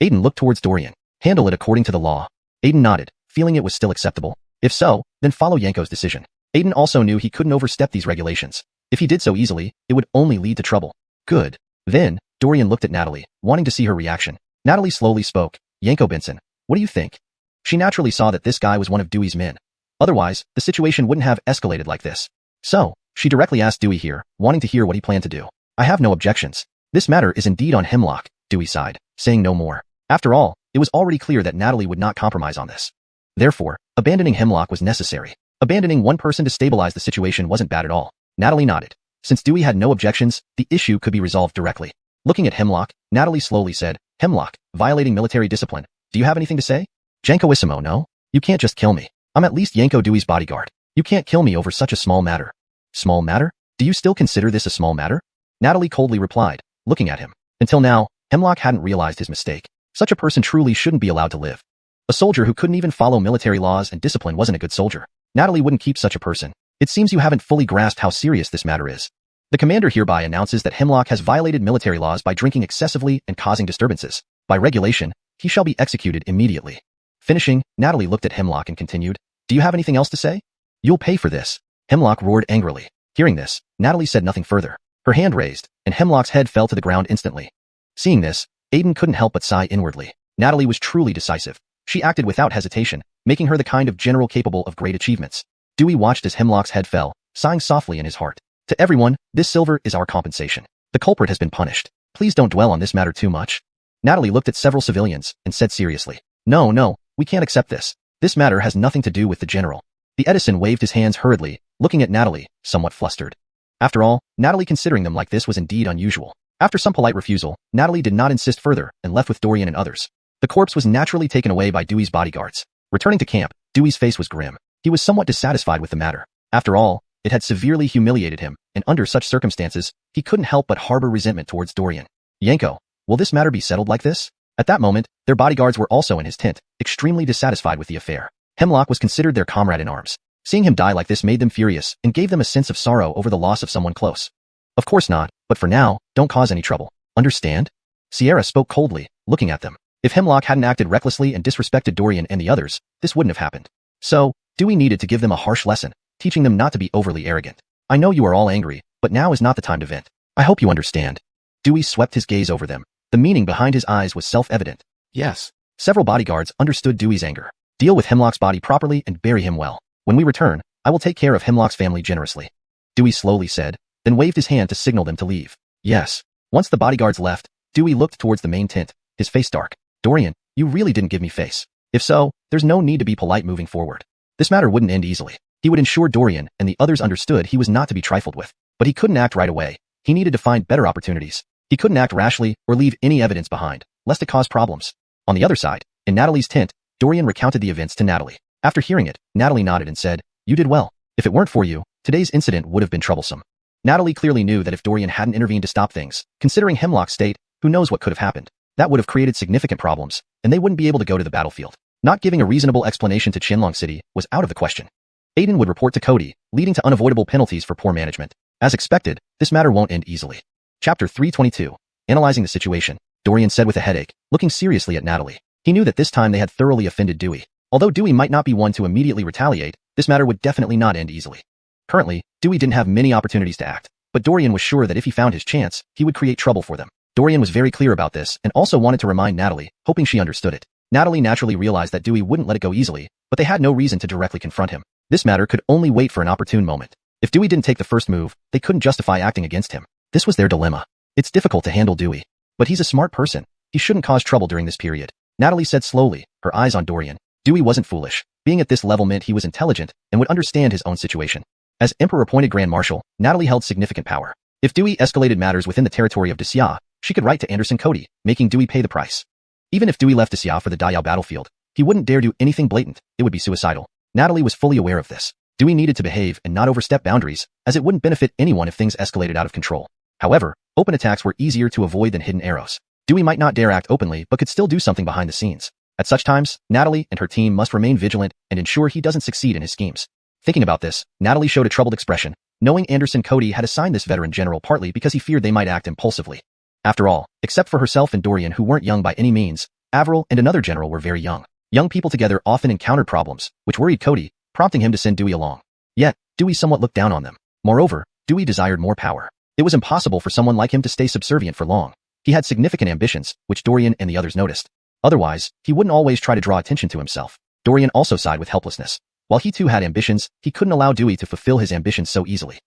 Aiden looked towards Dorian. Handle it according to the law. Aiden nodded, feeling it was still acceptable. If so, then follow Yanko's decision. Aiden also knew he couldn't overstep these regulations. If he did so easily, it would only lead to trouble. Good. Then, Dorian looked at Natalie, wanting to see her reaction. Natalie slowly spoke. Yanko Benson, what do you think? She naturally saw that this guy was one of Dewey's men. Otherwise, the situation wouldn't have escalated like this. So, she directly asked Dewey here, wanting to hear what he planned to do. I have no objections. This matter is indeed on Hemlock, Dewey sighed, saying no more. After all, it was already clear that Natalie would not compromise on this. Therefore, abandoning Hemlock was necessary. Abandoning one person to stabilize the situation wasn't bad at all. Natalie nodded. Since Dewey had no objections, the issue could be resolved directly. Looking at Hemlock, Natalie slowly said, Hemlock, violating military discipline. Do you have anything to say? Jankoissimo, no? You can't just kill me. I'm at least Yanko Dewey's bodyguard. You can't kill me over such a small matter. Small matter? Do you still consider this a small matter? Natalie coldly replied, looking at him. Until now, Hemlock hadn't realized his mistake. Such a person truly shouldn't be allowed to live. A soldier who couldn't even follow military laws and discipline wasn't a good soldier. Natalie wouldn't keep such a person. It seems you haven't fully grasped how serious this matter is. The commander hereby announces that Hemlock has violated military laws by drinking excessively and causing disturbances. By regulation, he shall be executed immediately. Finishing, Natalie looked at Hemlock and continued, Do you have anything else to say? You'll pay for this. Hemlock roared angrily. Hearing this, Natalie said nothing further. Her hand raised, and Hemlock's head fell to the ground instantly. Seeing this, Aiden couldn't help but sigh inwardly. Natalie was truly decisive. She acted without hesitation, making her the kind of general capable of great achievements. Dewey watched as Hemlock's head fell, sighing softly in his heart. To everyone, this silver is our compensation. The culprit has been punished. Please don't dwell on this matter too much. Natalie looked at several civilians and said seriously, No, we can't accept this. This matter has nothing to do with the general. The Edison waved his hands hurriedly, looking at Natalie, somewhat flustered. After all, Natalie considering them like this was indeed unusual. After some polite refusal, Natalie did not insist further and left with Dorian and others. The corpse was naturally taken away by Dewey's bodyguards. Returning to camp, Dewey's face was grim. He was somewhat dissatisfied with the matter. After all, it had severely humiliated him, and under such circumstances, he couldn't help but harbor resentment towards Dorian. Yanko, will this matter be settled like this? At that moment, their bodyguards were also in his tent, extremely dissatisfied with the affair. Hemlock was considered their comrade in arms. Seeing him die like this made them furious and gave them a sense of sorrow over the loss of someone close. Of course not, but for now, don't cause any trouble. Understand? Sierra spoke coldly, looking at them. If Hemlock hadn't acted recklessly and disrespected Dorian and the others, this wouldn't have happened. So, Dewey needed to give them a harsh lesson, teaching them not to be overly arrogant. I know you are all angry, but now is not the time to vent. I hope you understand. Dewey swept his gaze over them. The meaning behind his eyes was self-evident. Yes. Several bodyguards understood Dewey's anger. Deal with Hemlock's body properly and bury him well. When we return, I will take care of Hemlock's family generously. Dewey slowly said, then waved his hand to signal them to leave. Yes. Once the bodyguards left, Dewey looked towards the main tent, his face dark. Dorian, you really didn't give me face. If so, there's no need to be polite moving forward. This matter wouldn't end easily. He would ensure Dorian and the others understood he was not to be trifled with. But he couldn't act right away. He needed to find better opportunities. He couldn't act rashly or leave any evidence behind, lest it cause problems. On the other side, in Natalie's tent, Dorian recounted the events to Natalie. After hearing it, Natalie nodded and said, You did well. If it weren't for you, today's incident would have been troublesome. Natalie clearly knew that if Dorian hadn't intervened to stop things, considering Hemlock's state, who knows what could have happened. That would have created significant problems, and they wouldn't be able to go to the battlefield. Not giving a reasonable explanation to Qianlong City was out of the question. Aiden would report to Cody, leading to unavoidable penalties for poor management. As expected, this matter won't end easily. Chapter 322. Analyzing the situation, Dorian said with a headache, looking seriously at Natalie. He knew that this time they had thoroughly offended Dewey. Although Dewey might not be one to immediately retaliate, this matter would definitely not end easily. Currently, Dewey didn't have many opportunities to act, but Dorian was sure that if he found his chance, he would create trouble for them. Dorian was very clear about this and also wanted to remind Natalie, hoping she understood it. Natalie naturally realized that Dewey wouldn't let it go easily, but they had no reason to directly confront him. This matter could only wait for an opportune moment. If Dewey didn't take the first move, they couldn't justify acting against him. This was their dilemma. It's difficult to handle Dewey, but he's a smart person. He shouldn't cause trouble during this period. Natalie said slowly, her eyes on Dorian. Dewey wasn't foolish. Being at this level meant he was intelligent and would understand his own situation. As Emperor-appointed Grand Marshal, Natalie held significant power. If Dewey escalated matters within the territory of Dixia, she could write to Anderson Cody, making Dewey pay the price. Even if Dewey left Dixia for the Dayao battlefield, he wouldn't dare do anything blatant. It would be suicidal. Natalie was fully aware of this. Dewey needed to behave and not overstep boundaries, as it wouldn't benefit anyone if things escalated out of control. However, open attacks were easier to avoid than hidden arrows. Dewey might not dare act openly but could still do something behind the scenes. At such times, Natalie and her team must remain vigilant and ensure he doesn't succeed in his schemes. Thinking about this, Natalie showed a troubled expression, knowing Anderson Cody had assigned this veteran general partly because he feared they might act impulsively. After all, except for herself and Dorian, who weren't young by any means, Avril and another general were very young. Young people together often encountered problems, which worried Cody, prompting him to send Dewey along. Yet, Dewey somewhat looked down on them. Moreover, Dewey desired more power. It was impossible for someone like him to stay subservient for long. He had significant ambitions, which Dorian and the others noticed. Otherwise, he wouldn't always try to draw attention to himself. Dorian also sighed with helplessness. While he too had ambitions, he couldn't allow Dewey to fulfill his ambitions so easily.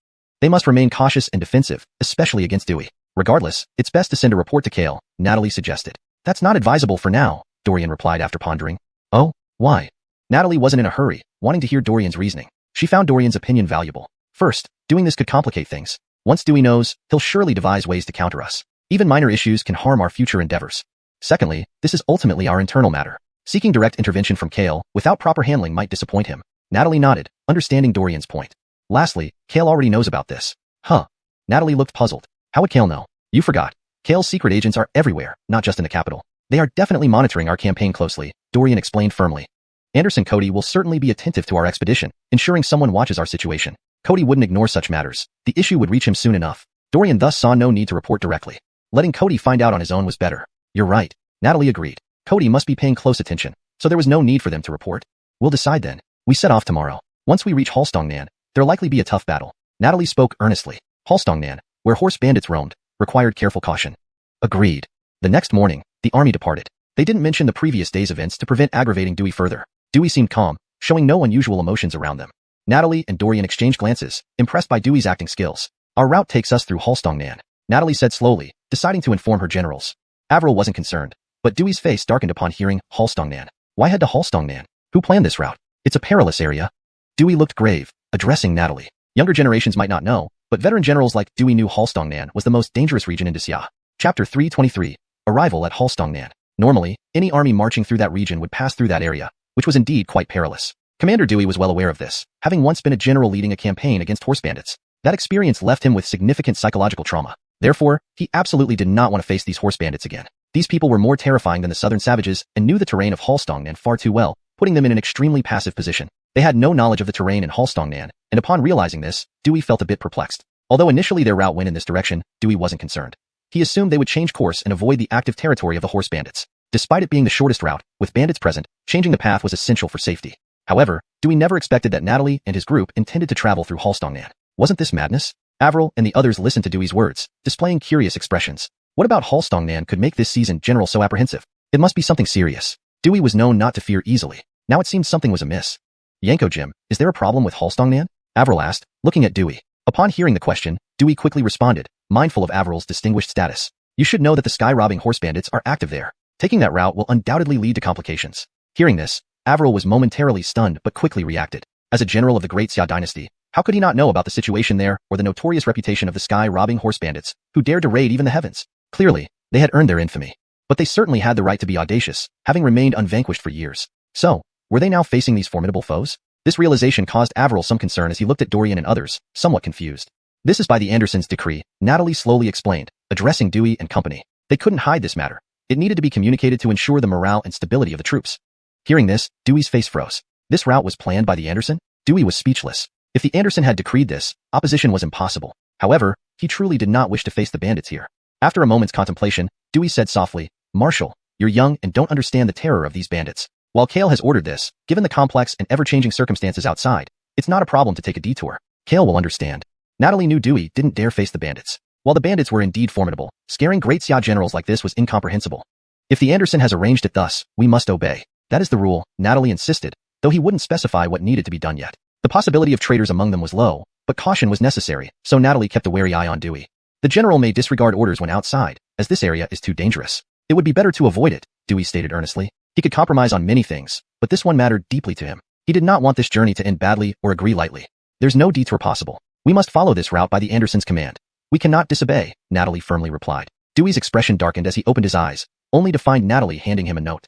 They must remain cautious and defensive, especially against Dewey. Regardless, it's best to send a report to Kale, Natalie suggested. That's not advisable for now, Dorian replied after pondering. Oh, why? Natalie wasn't in a hurry, wanting to hear Dorian's reasoning. She found Dorian's opinion valuable. First, doing this could complicate things. Once Dewey knows, he'll surely devise ways to counter us. Even minor issues can harm our future endeavors. Secondly, this is ultimately our internal matter. Seeking direct intervention from Kale without proper handling might disappoint him. Natalie nodded, understanding Dorian's point. Lastly, Kale already knows about this. Huh. Natalie looked puzzled. How would Kale know? You forgot. Kale's secret agents are everywhere, not just in the capital. They are definitely monitoring our campaign closely, Dorian explained firmly. Anderson Cody will certainly be attentive to our expedition, ensuring someone watches our situation. Cody wouldn't ignore such matters. The issue would reach him soon enough. Dorian thus saw no need to report directly. Letting Cody find out on his own was better. You're right. Natalie agreed. Cody must be paying close attention, so there was no need for them to report. We'll decide then. We set off tomorrow. Once we reach Hallstongnan, there'll likely be a tough battle. Natalie spoke earnestly. Hallstongnan, where horse bandits roamed, required careful caution. Agreed. The next morning, the army departed. They didn't mention the previous day's events to prevent aggravating Dewey further. Dewey seemed calm, showing no unusual emotions around them. Natalie and Dorian exchanged glances, impressed by Dewey's acting skills. Our route takes us through Hallstongnan, Natalie said slowly, deciding to inform her generals. Avril wasn't concerned, but Dewey's face darkened upon hearing Hallstongnan. Why head to Hallstongnan? Who planned this route? It's a perilous area. Dewey looked grave, addressing Natalie. Younger generations might not know, but veteran generals like Dewey knew Hallstongnan was the most dangerous region in Dixia. Chapter 323. Arrival at Hallstongnan. Normally, any army marching through that region would pass through that area, which was indeed quite perilous. Commander Dewey was well aware of this, having once been a general leading a campaign against horse bandits. That experience left him with significant psychological trauma. Therefore, he absolutely did not want to face these horse bandits again. These people were more terrifying than the southern savages and knew the terrain of Hallstongnan far too well, putting them in an extremely passive position. They had no knowledge of the terrain in Hallstongnan, and upon realizing this, Dewey felt a bit perplexed. Although initially their route went in this direction, Dewey wasn't concerned. He assumed they would change course and avoid the active territory of the horse bandits. Despite it being the shortest route, with bandits present, changing the path was essential for safety. However, Dewey never expected that Natalie and his group intended to travel through Hallstongnan. Wasn't this madness? Avril and the others listened to Dewey's words, displaying curious expressions. What about Hallstongnan could make this seasoned general so apprehensive? It must be something serious. Dewey was known not to fear easily. Now it seemed something was amiss. Yanko Jim, is there a problem with Hallstongnan? Avril asked, looking at Dewey. Upon hearing the question, Dewey quickly responded, mindful of Avril's distinguished status. You should know that the sky-robbing horse bandits are active there. Taking that route will undoubtedly lead to complications. Hearing this, Avril was momentarily stunned but quickly reacted. As a general of the Great Xia dynasty, how could he not know about the situation there or the notorious reputation of the sky-robbing horse bandits, who dared to raid even the heavens? Clearly, they had earned their infamy. But they certainly had the right to be audacious, having remained unvanquished for years. So, were they now facing these formidable foes? This realization caused Avril some concern as he looked at Dorian and others, somewhat confused. This is by the Andersons' decree, Natalie slowly explained, addressing Dewey and company. They couldn't hide this matter. It needed to be communicated to ensure the morale and stability of the troops. Hearing this, Dewey's face froze. This route was planned by the Anderson? Dewey was speechless. If the Anderson had decreed this, opposition was impossible. However, he truly did not wish to face the bandits here. After a moment's contemplation, Dewey said softly, Marshal, you're young and don't understand the terror of these bandits. While Kale has ordered this, given the complex and ever-changing circumstances outside, it's not a problem to take a detour. Kale will understand. Natalie knew Dewey didn't dare face the bandits. While the bandits were indeed formidable, scaring Great Xia generals like this was incomprehensible. If the Anderson has arranged it thus, we must obey. That is the rule, Natalie insisted, though he wouldn't specify what needed to be done yet. The possibility of traitors among them was low, but caution was necessary, so Natalie kept a wary eye on Dewey. The general may disregard orders when outside, as this area is too dangerous. It would be better to avoid it, Dewey stated earnestly. He could compromise on many things, but this one mattered deeply to him. He did not want this journey to end badly or agree lightly. There's no detour possible. We must follow this route by the Anderson's command. We cannot disobey, Natalie firmly replied. Dewey's expression darkened as he opened his eyes, only to find Natalie handing him a note.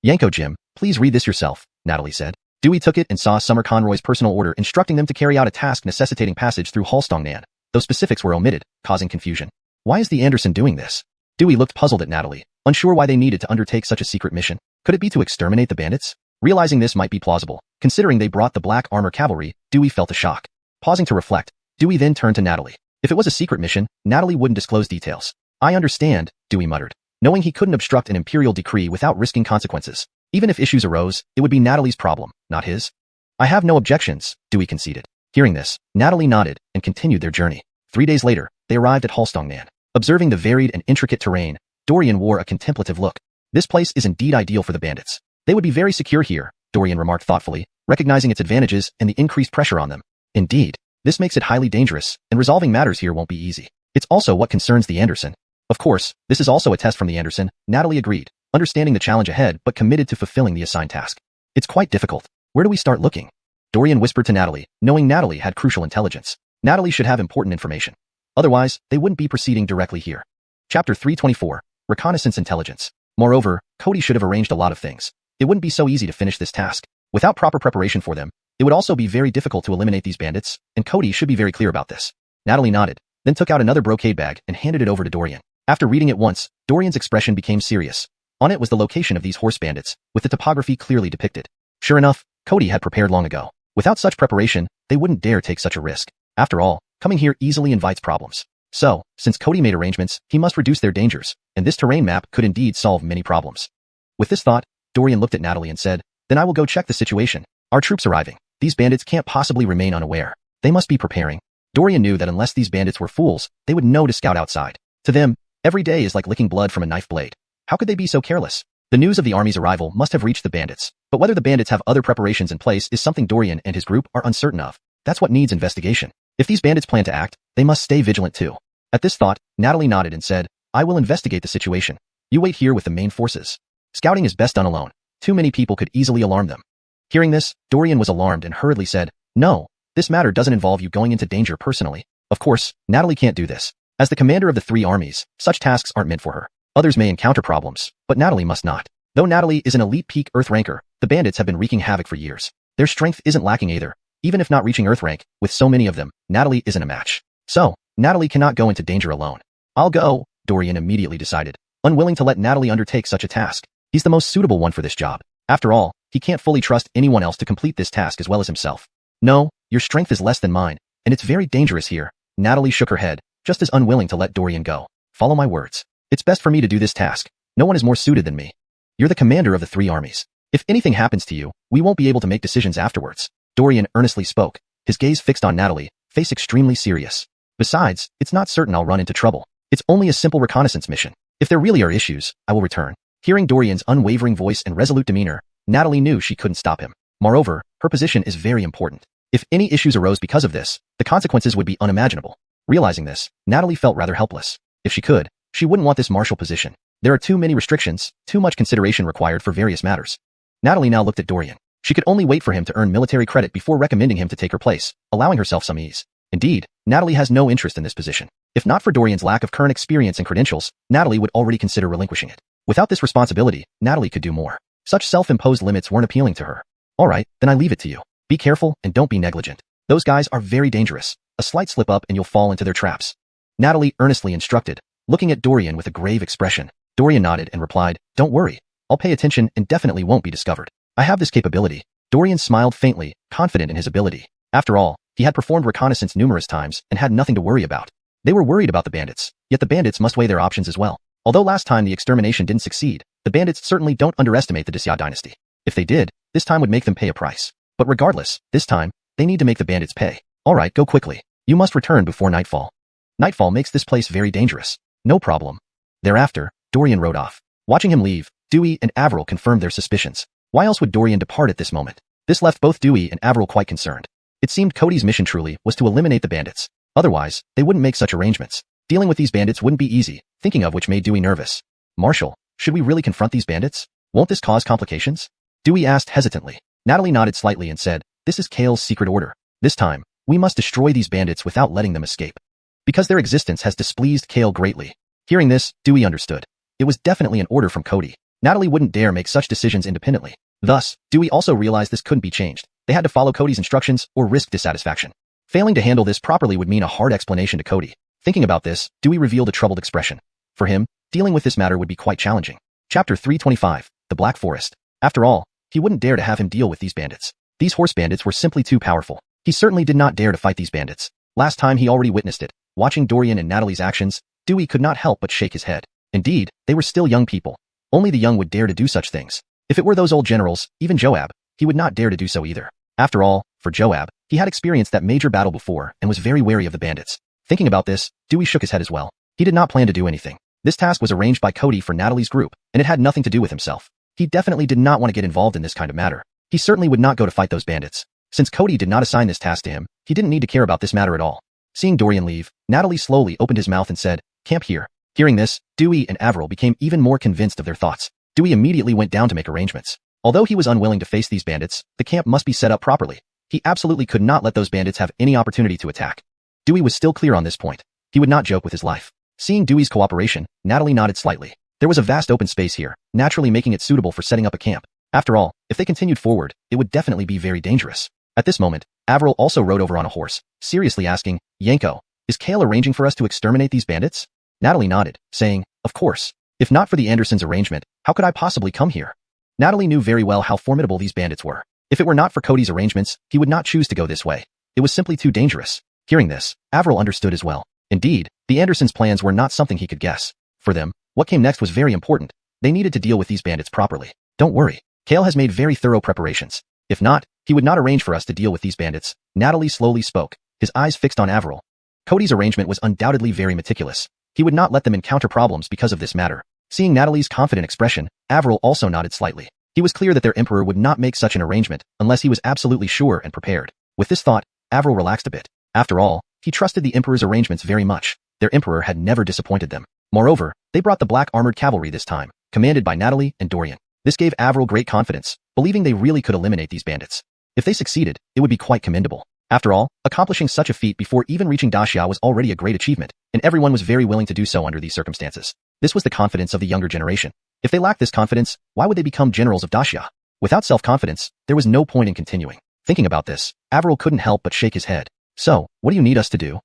Yanko Jim, please read this yourself, Natalie said. Dewey took it and saw Summer Conroy's personal order instructing them to carry out a task necessitating passage through Hallstongnan, though specifics were omitted, causing confusion. Why is the Anderson doing this? Dewey looked puzzled at Natalie, unsure why they needed to undertake such a secret mission. Could it be to exterminate the bandits? Realizing this might be plausible, considering they brought the black armor cavalry, Dewey felt a shock. Pausing to reflect, Dewey then turned to Natalie. If it was a secret mission, Natalie wouldn't disclose details. I understand, Dewey muttered, knowing he couldn't obstruct an imperial decree without risking consequences. Even if issues arose, it would be Natalie's problem, not his. I have no objections, Dewey conceded. Hearing this, Natalie nodded and continued their journey. 3 days later, they arrived at Hallstongnan. Observing the varied and intricate terrain, Dorian wore a contemplative look. This place is indeed ideal for the bandits. They would be very secure here, Dorian remarked thoughtfully, recognizing its advantages and the increased pressure on them. Indeed, this makes it highly dangerous, and resolving matters here won't be easy. It's also what concerns the Anderson. Of course, this is also a test from the Anderson, Natalie agreed, understanding the challenge ahead but committed to fulfilling the assigned task. It's quite difficult. Where do we start looking? Dorian whispered to Natalie, knowing Natalie had crucial intelligence. Natalie should have important information. Otherwise, they wouldn't be proceeding directly here. Chapter 324, Reconnaissance Intelligence. Moreover, Cody should have arranged a lot of things. It wouldn't be so easy to finish this task. Without proper preparation for them, it would also be very difficult to eliminate these bandits, and Cody should be very clear about this. Natalie nodded, then took out another brocade bag and handed it over to Dorian. After reading it once, Dorian's expression became serious. On it was the location of these horse bandits, with the topography clearly depicted. Sure enough, Cody had prepared long ago. Without such preparation, they wouldn't dare take such a risk. After all, coming here easily invites problems. So, since Cody made arrangements, he must reduce their dangers, and this terrain map could indeed solve many problems. With this thought, Dorian looked at Natalie and said, then I will go check the situation. Our troops arriving. These bandits can't possibly remain unaware. They must be preparing. Dorian knew that unless these bandits were fools, they would know to scout outside. To them, every day is like licking blood from a knife blade. How could they be so careless? The news of the army's arrival must have reached the bandits, but whether the bandits have other preparations in place is something Dorian and his group are uncertain of. That's what needs investigation. If these bandits plan to act, they must stay vigilant too. At this thought, Natalie nodded and said, I will investigate the situation. You wait here with the main forces. Scouting is best done alone. Too many people could easily alarm them. Hearing this, Dorian was alarmed and hurriedly said, no, this matter doesn't involve you going into danger personally. Of course, Natalie can't do this. As the commander of the 3 armies, such tasks aren't meant for her. Others may encounter problems, but Natalie must not. Though Natalie is an elite peak Earth ranker, the bandits have been wreaking havoc for years. Their strength isn't lacking either. Even if not reaching Earth rank, with so many of them, Natalie isn't a match. So, Natalie cannot go into danger alone. I'll go, Dorian immediately decided, unwilling to let Natalie undertake such a task. He's the most suitable one for this job. After all, he can't fully trust anyone else to complete this task as well as himself. No, your strength is less than mine, and it's very dangerous here. Natalie shook her head, just as unwilling to let Dorian go. Follow my words. It's best for me to do this task. No one is more suited than me. You're the commander of the 3 armies. If anything happens to you, we won't be able to make decisions afterwards. Dorian earnestly spoke, his gaze fixed on Natalie, face extremely serious. Besides, it's not certain I'll run into trouble. It's only a simple reconnaissance mission. If there really are issues, I will return. Hearing Dorian's unwavering voice and resolute demeanor, Natalie knew she couldn't stop him. Moreover, her position is very important. If any issues arose because of this, the consequences would be unimaginable. Realizing this, Natalie felt rather helpless. If she could, she wouldn't want this martial position. There are too many restrictions, too much consideration required for various matters. Natalie now looked at Dorian. She could only wait for him to earn military credit before recommending him to take her place, allowing herself some ease. Indeed, Natalie has no interest in this position. If not for Dorian's lack of current experience and credentials, Natalie would already consider relinquishing it. Without this responsibility, Natalie could do more. Such self-imposed limits weren't appealing to her. All right, then I leave it to you. Be careful and don't be negligent. Those guys are very dangerous. A slight slip up and you'll fall into their traps. Natalie earnestly instructed, looking at Dorian with a grave expression. Dorian nodded and replied, don't worry. I'll pay attention and definitely won't be discovered. I have this capability. Dorian smiled faintly, confident in his ability. After all, he had performed reconnaissance numerous times and had nothing to worry about. They were worried about the bandits, yet the bandits must weigh their options as well. Although last time the extermination didn't succeed, the bandits certainly don't underestimate the Xia dynasty. If they did, this time would make them pay a price. But regardless, this time, they need to make the bandits pay. Alright, go quickly. You must return before nightfall. Nightfall makes this place very dangerous. No problem. Thereafter, Dorian rode off. Watching him leave, Dewey and Avril confirmed their suspicions. Why else would Dorian depart at this moment? This left both Dewey and Avril quite concerned. It seemed Cody's mission truly was to eliminate the bandits. Otherwise, they wouldn't make such arrangements. Dealing with these bandits wouldn't be easy, thinking of which made Dewey nervous. Marshall, should we really confront these bandits? Won't this cause complications? Dewey asked hesitantly. Natalie nodded slightly and said, this is Kale's secret order. This time, we must destroy these bandits without letting them escape. Because their existence has displeased Kale greatly. Hearing this, Dewey understood. It was definitely an order from Cody. Natalie wouldn't dare make such decisions independently. Thus, Dewey also realized this couldn't be changed. They had to follow Cody's instructions or risk dissatisfaction. Failing to handle this properly would mean a hard explanation to Cody. Thinking about this, Dewey revealed a troubled expression. For him, dealing with this matter would be quite challenging. Chapter 325, The Black Forest. After all, he wouldn't dare to have him deal with these bandits. These horse bandits were simply too powerful. He certainly did not dare to fight these bandits. Last time he already witnessed it. Watching Dorian and Natalie's actions, Dewey could not help but shake his head. Indeed, they were still young people. Only the young would dare to do such things. If it were those old generals, even Joab, he would not dare to do so either. After all, for Joab, he had experienced that major battle before and was very wary of the bandits. Thinking about this, Dewey shook his head as well. He did not plan to do anything. This task was arranged by Cody for Natalie's group, and it had nothing to do with himself. He definitely did not want to get involved in this kind of matter. He certainly would not go to fight those bandits. Since Cody did not assign this task to him, he didn't need to care about this matter at all. Seeing Dorian leave, Natalie slowly opened his mouth and said, camp here. Hearing this, Dewey and Avril became even more convinced of their thoughts. Dewey immediately went down to make arrangements. Although he was unwilling to face these bandits, the camp must be set up properly. He absolutely could not let those bandits have any opportunity to attack. Dewey was still clear on this point. He would not joke with his life. Seeing Dewey's cooperation, Natalie nodded slightly. There was a vast open space here, naturally making it suitable for setting up a camp. After all, if they continued forward, it would definitely be very dangerous. At this moment, Avril also rode over on a horse, seriously asking, Yanko, is Kale arranging for us to exterminate these bandits? Natalie nodded, saying, of course. If not for the Andersons' arrangement, how could I possibly come here? Natalie knew very well how formidable these bandits were. If it were not for Cody's arrangements, he would not choose to go this way. It was simply too dangerous. Hearing this, Avril understood as well. Indeed, the Andersons' plans were not something he could guess. For them, what came next was very important. They needed to deal with these bandits properly. Don't worry, Kale has made very thorough preparations. If not, he would not arrange for us to deal with these bandits. Natalie slowly spoke, his eyes fixed on Avril. Cody's arrangement was undoubtedly very meticulous. He would not let them encounter problems because of this matter. Seeing Natalie's confident expression, Avril also nodded slightly. He was clear that their emperor would not make such an arrangement unless he was absolutely sure and prepared. With this thought, Avril relaxed a bit. After all, he trusted the emperor's arrangements very much. Their emperor had never disappointed them. Moreover, they brought the black armored cavalry this time, commanded by Natalie and Dorian. This gave Avril great confidence, believing they really could eliminate these bandits. If they succeeded, it would be quite commendable. After all, accomplishing such a feat before even reaching Dacia was already a great achievement, and everyone was very willing to do so under these circumstances. This was the confidence of the younger generation. If they lacked this confidence, why would they become generals of Dacia? Without self-confidence, there was no point in continuing. Thinking about this, Avril couldn't help but shake his head. So, what do you need us to do?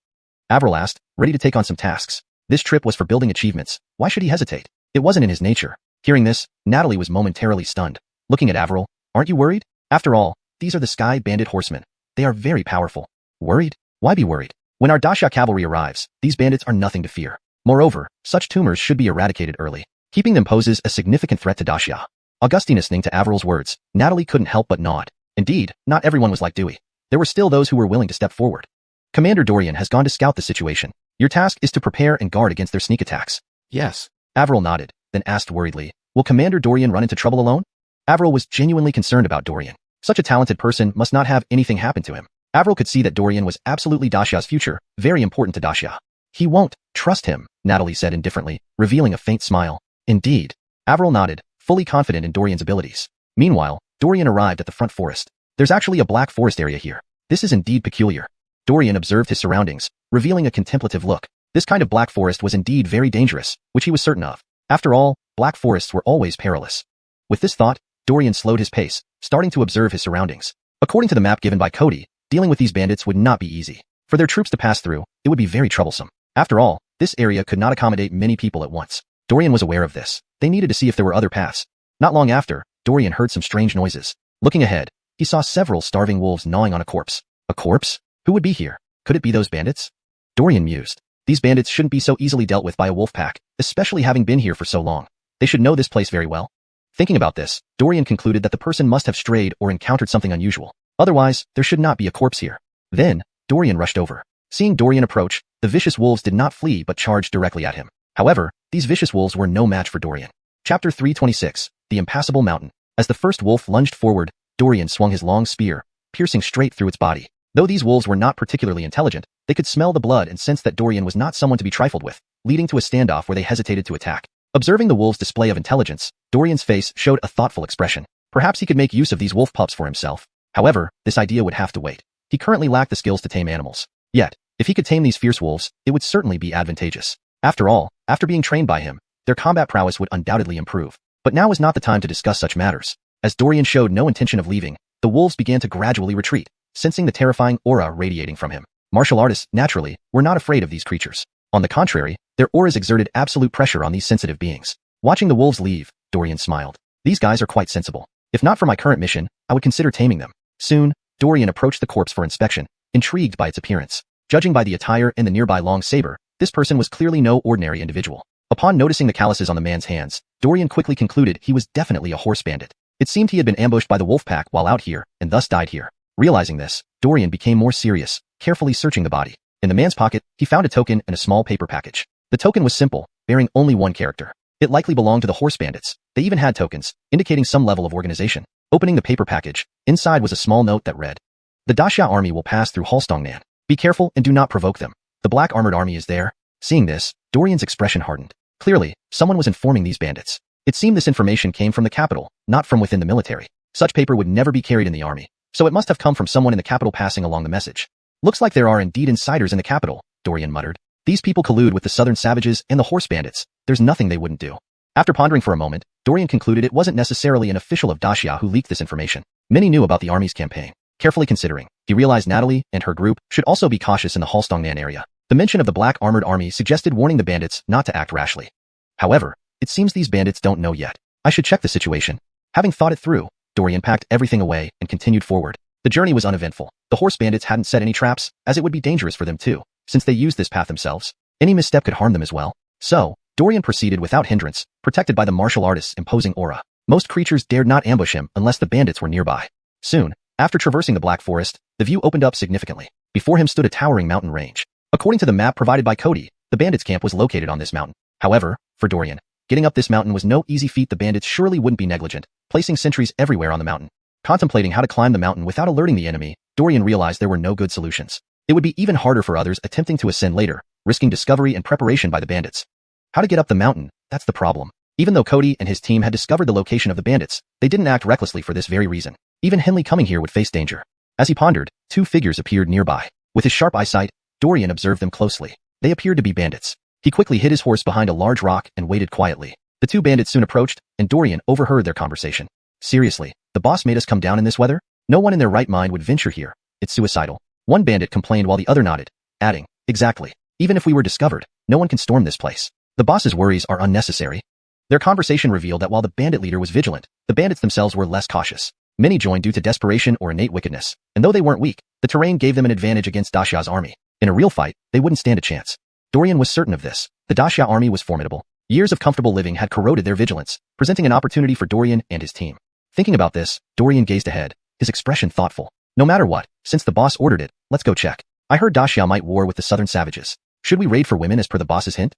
Avril asked, ready to take on some tasks. This trip was for building achievements. Why should he hesitate? It wasn't in his nature. Hearing this, Natalie was momentarily stunned. Looking at Avril, aren't you worried? After all, these are the Sky Bandit horsemen. They are very powerful. Worried? Why be worried? When our Dacia cavalry arrives, these bandits are nothing to fear. Moreover, such tumors should be eradicated early. Keeping them poses a significant threat to Dacia. Augustine listening to Avril's words, Natalie couldn't help but nod. Indeed, not everyone was like Dewey. There were still those who were willing to step forward. Commander Dorian has gone to scout the situation. Your task is to prepare and guard against their sneak attacks. Yes. Avril nodded, then asked worriedly, will Commander Dorian run into trouble alone? Avril was genuinely concerned about Dorian. Such a talented person must not have anything happen to him. Avril could see that Dorian was absolutely Dacia's future, very important to Dacia. He won't trust him, Natalie said indifferently, revealing a faint smile. Indeed. Avril nodded, fully confident in Dorian's abilities. Meanwhile, Dorian arrived at the front forest. There's actually a black forest area here. This is indeed peculiar. Dorian observed his surroundings, revealing a contemplative look. This kind of black forest was indeed very dangerous, which he was certain of. After all, black forests were always perilous. With this thought, Dorian slowed his pace, starting to observe his surroundings. According to the map given by Cody, dealing with these bandits would not be easy. For their troops to pass through, it would be very troublesome. After all, this area could not accommodate many people at once. Dorian was aware of this. They needed to see if there were other paths. Not long after, Dorian heard some strange noises. Looking ahead, he saw several starving wolves gnawing on a corpse. A corpse? Who would be here? Could it be those bandits? Dorian mused. These bandits shouldn't be so easily dealt with by a wolf pack, especially having been here for so long. They should know this place very well. Thinking about this, Dorian concluded that the person must have strayed or encountered something unusual. Otherwise, there should not be a corpse here. Then, Dorian rushed over. Seeing Dorian approach, the vicious wolves did not flee but charged directly at him. However, these vicious wolves were no match for Dorian. Chapter 326, The Impassable Mountain. As the first wolf lunged forward, Dorian swung his long spear, piercing straight through its body. Though these wolves were not particularly intelligent, they could smell the blood and sense that Dorian was not someone to be trifled with, leading to a standoff where they hesitated to attack. Observing the wolves' display of intelligence, Dorian's face showed a thoughtful expression. Perhaps he could make use of these wolf pups for himself. However, this idea would have to wait. He currently lacked the skills to tame animals. Yet, if he could tame these fierce wolves, it would certainly be advantageous. After all, after being trained by him, their combat prowess would undoubtedly improve. But now is not the time to discuss such matters. As Dorian showed no intention of leaving, the wolves began to gradually retreat, sensing the terrifying aura radiating from him. Martial artists, naturally, were not afraid of these creatures. On the contrary, their auras exerted absolute pressure on these sensitive beings. Watching the wolves leave, Dorian smiled. These guys are quite sensible. If not for my current mission, I would consider taming them. Soon, Dorian approached the corpse for inspection, intrigued by its appearance. Judging by the attire and the nearby long saber, this person was clearly no ordinary individual. Upon noticing the calluses on the man's hands, Dorian quickly concluded he was definitely a horse bandit. It seemed he had been ambushed by the wolf pack while out here, and thus died here. Realizing this, Dorian became more serious, carefully searching the body. In the man's pocket, he found a token and a small paper package. The token was simple, bearing only one character. It likely belonged to the horse bandits. They even had tokens, indicating some level of organization. Opening the paper package, inside was a small note that read, "The Daxia army will pass through Halstongnan. Be careful and do not provoke them. The black armored army is there." Seeing this, Dorian's expression hardened. Clearly, someone was informing these bandits. It seemed this information came from the capital, not from within the military. Such paper would never be carried in the army, so it must have come from someone in the capital passing along the message. "Looks like there are indeed insiders in the capital," Dorian muttered. "These people collude with the southern savages and the horse bandits. There's nothing they wouldn't do." After pondering for a moment, Dorian concluded it wasn't necessarily an official of Daxia who leaked this information. Many knew about the army's campaign. Carefully considering, he realized Natalie and her group should also be cautious in the Halstongnan area. The mention of the black armored army suggested warning the bandits not to act rashly. However, it seems these bandits don't know yet. I should check the situation. Having thought it through, Dorian packed everything away and continued forward. The journey was uneventful. The horse bandits hadn't set any traps, as it would be dangerous for them too, since they used this path themselves. Any misstep could harm them as well. So, Dorian proceeded without hindrance, protected by the martial artist's imposing aura. Most creatures dared not ambush him unless the bandits were nearby. Soon, after traversing the Black Forest, the view opened up significantly. Before him stood a towering mountain range. According to the map provided by Cody, the bandits' camp was located on this mountain. However, for Dorian, getting up this mountain was no easy feat. The bandits surely wouldn't be negligent, placing sentries everywhere on the mountain. Contemplating how to climb the mountain without alerting the enemy, Dorian realized there were no good solutions. It would be even harder for others attempting to ascend later, risking discovery and preparation by the bandits. How to get up the mountain, that's the problem. Even though Cody and his team had discovered the location of the bandits, they didn't act recklessly for this very reason. Even Henley coming here would face danger. As he pondered, two figures appeared nearby. With his sharp eyesight, Dorian observed them closely. They appeared to be bandits. He quickly hid his horse behind a large rock and waited quietly. The two bandits soon approached, and Dorian overheard their conversation. "Seriously, the boss made us come down in this weather? No one in their right mind would venture here. It's suicidal." One bandit complained while the other nodded, adding, "Exactly. Even if we were discovered, no one can storm this place. The boss's worries are unnecessary." Their conversation revealed that while the bandit leader was vigilant, the bandits themselves were less cautious. Many joined due to desperation or innate wickedness, and though they weren't weak, the terrain gave them an advantage against Daxia's army. In a real fight, they wouldn't stand a chance. Dorian was certain of this. The Daxia army was formidable. Years of comfortable living had corroded their vigilance, presenting an opportunity for Dorian and his team. Thinking about this, Dorian gazed ahead, his expression thoughtful. "No matter what, since the boss ordered it, let's go check. I heard Daxia might war with the southern savages. Should we raid for women as per the boss's hint?"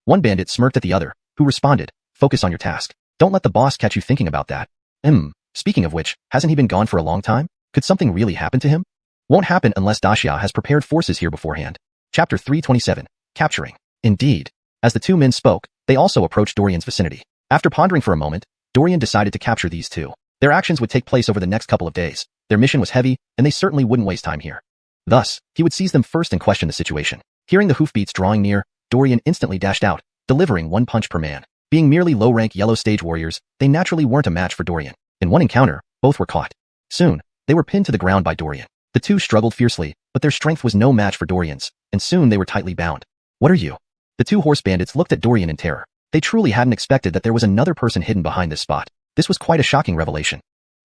One bandit smirked at the other, who responded, "Focus on your task. Don't let the boss catch you thinking about that." Speaking of which, hasn't he been gone for a long time? Could something really happen to him? Won't happen unless Daxia has prepared forces here beforehand. Chapter 327, Capturing. Indeed. As the two men spoke, they also approached Dorian's vicinity. After pondering for a moment, Dorian decided to capture these two. Their actions would take place over the next couple of days. Their mission was heavy, and they certainly wouldn't waste time here. Thus, he would seize them first and question the situation. Hearing the hoofbeats drawing near, Dorian instantly dashed out, delivering one punch per man. Being merely low-rank yellow stage warriors, they naturally weren't a match for Dorian. In one encounter, both were caught. Soon, they were pinned to the ground by Dorian. The two struggled fiercely, but their strength was no match for Dorian's, and soon they were tightly bound. "What are you?" The two horse bandits looked at Dorian in terror. They truly hadn't expected that there was another person hidden behind this spot. This was quite a shocking revelation.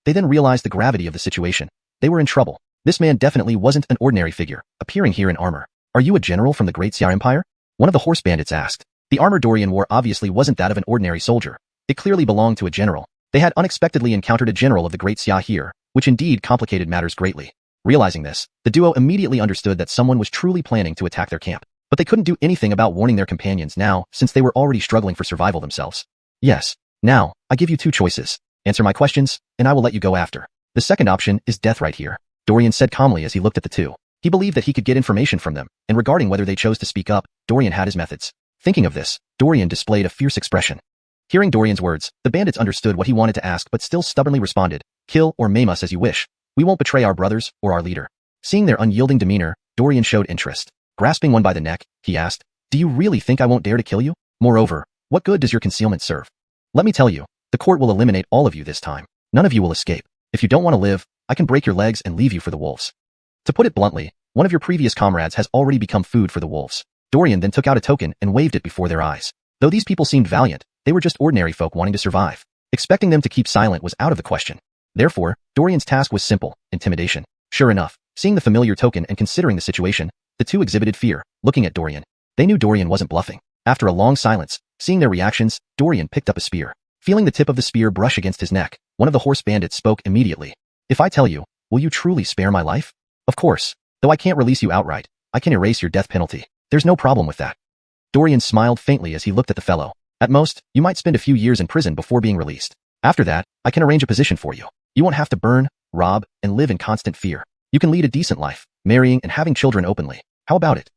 They then realized the gravity of the situation. They were in trouble. This man definitely wasn't an ordinary figure, appearing here in armor. "Are you a general from the Great Xia Empire?" one of the horse bandits asked. The armor Dorian wore obviously wasn't that of an ordinary soldier. It clearly belonged to a general. They had unexpectedly encountered a general of the Great Xia here, which indeed complicated matters greatly. Realizing this, the duo immediately understood that someone was truly planning to attack their camp. But they couldn't do anything about warning their companions now, since they were already struggling for survival themselves. "Yes, Now, I give you two choices. Answer my questions, and I will let you go after. The second option is death right here, Dorian said calmly as he looked at the two. He believed that he could get information from them, and regarding whether they chose to speak up, Dorian had his methods. Thinking of this, Dorian displayed a fierce expression. Hearing Dorian's words, the bandits understood what he wanted to ask but still stubbornly responded, "Kill or maim us as you wish. We won't betray our brothers or our leader." Seeing their unyielding demeanor, Dorian showed interest. Grasping one by the neck, he asked, "Do you really think I won't dare to kill you? Moreover, what good does your concealment serve? Let me tell you, the court will eliminate all of you this time. None of you will escape. If you don't want to live, I can break your legs and leave you for the wolves." To put it bluntly, one of your previous comrades has already become food for the wolves. Dorian then took out a token and waved it before their eyes. Though these people seemed valiant, they were just ordinary folk wanting to survive. Expecting them to keep silent was out of the question. Therefore, Dorian's task was simple: intimidation. Sure enough, seeing the familiar token and considering the situation, the two exhibited fear, looking at Dorian. They knew Dorian wasn't bluffing. After a long silence, seeing their reactions, Dorian picked up a spear. Feeling the tip of the spear brush against his neck, one of the horse bandits spoke immediately. "If I tell you, will you truly spare my life?" "Of course. Though I can't release you outright, I can erase your death penalty. There's no problem with that." Dorian smiled faintly as he looked at the fellow. "At most, you might spend a few years in prison before being released. After that, I can arrange a position for you. You won't have to burn, rob, and live in constant fear. You can lead a decent life, marrying and having children openly. How about it?"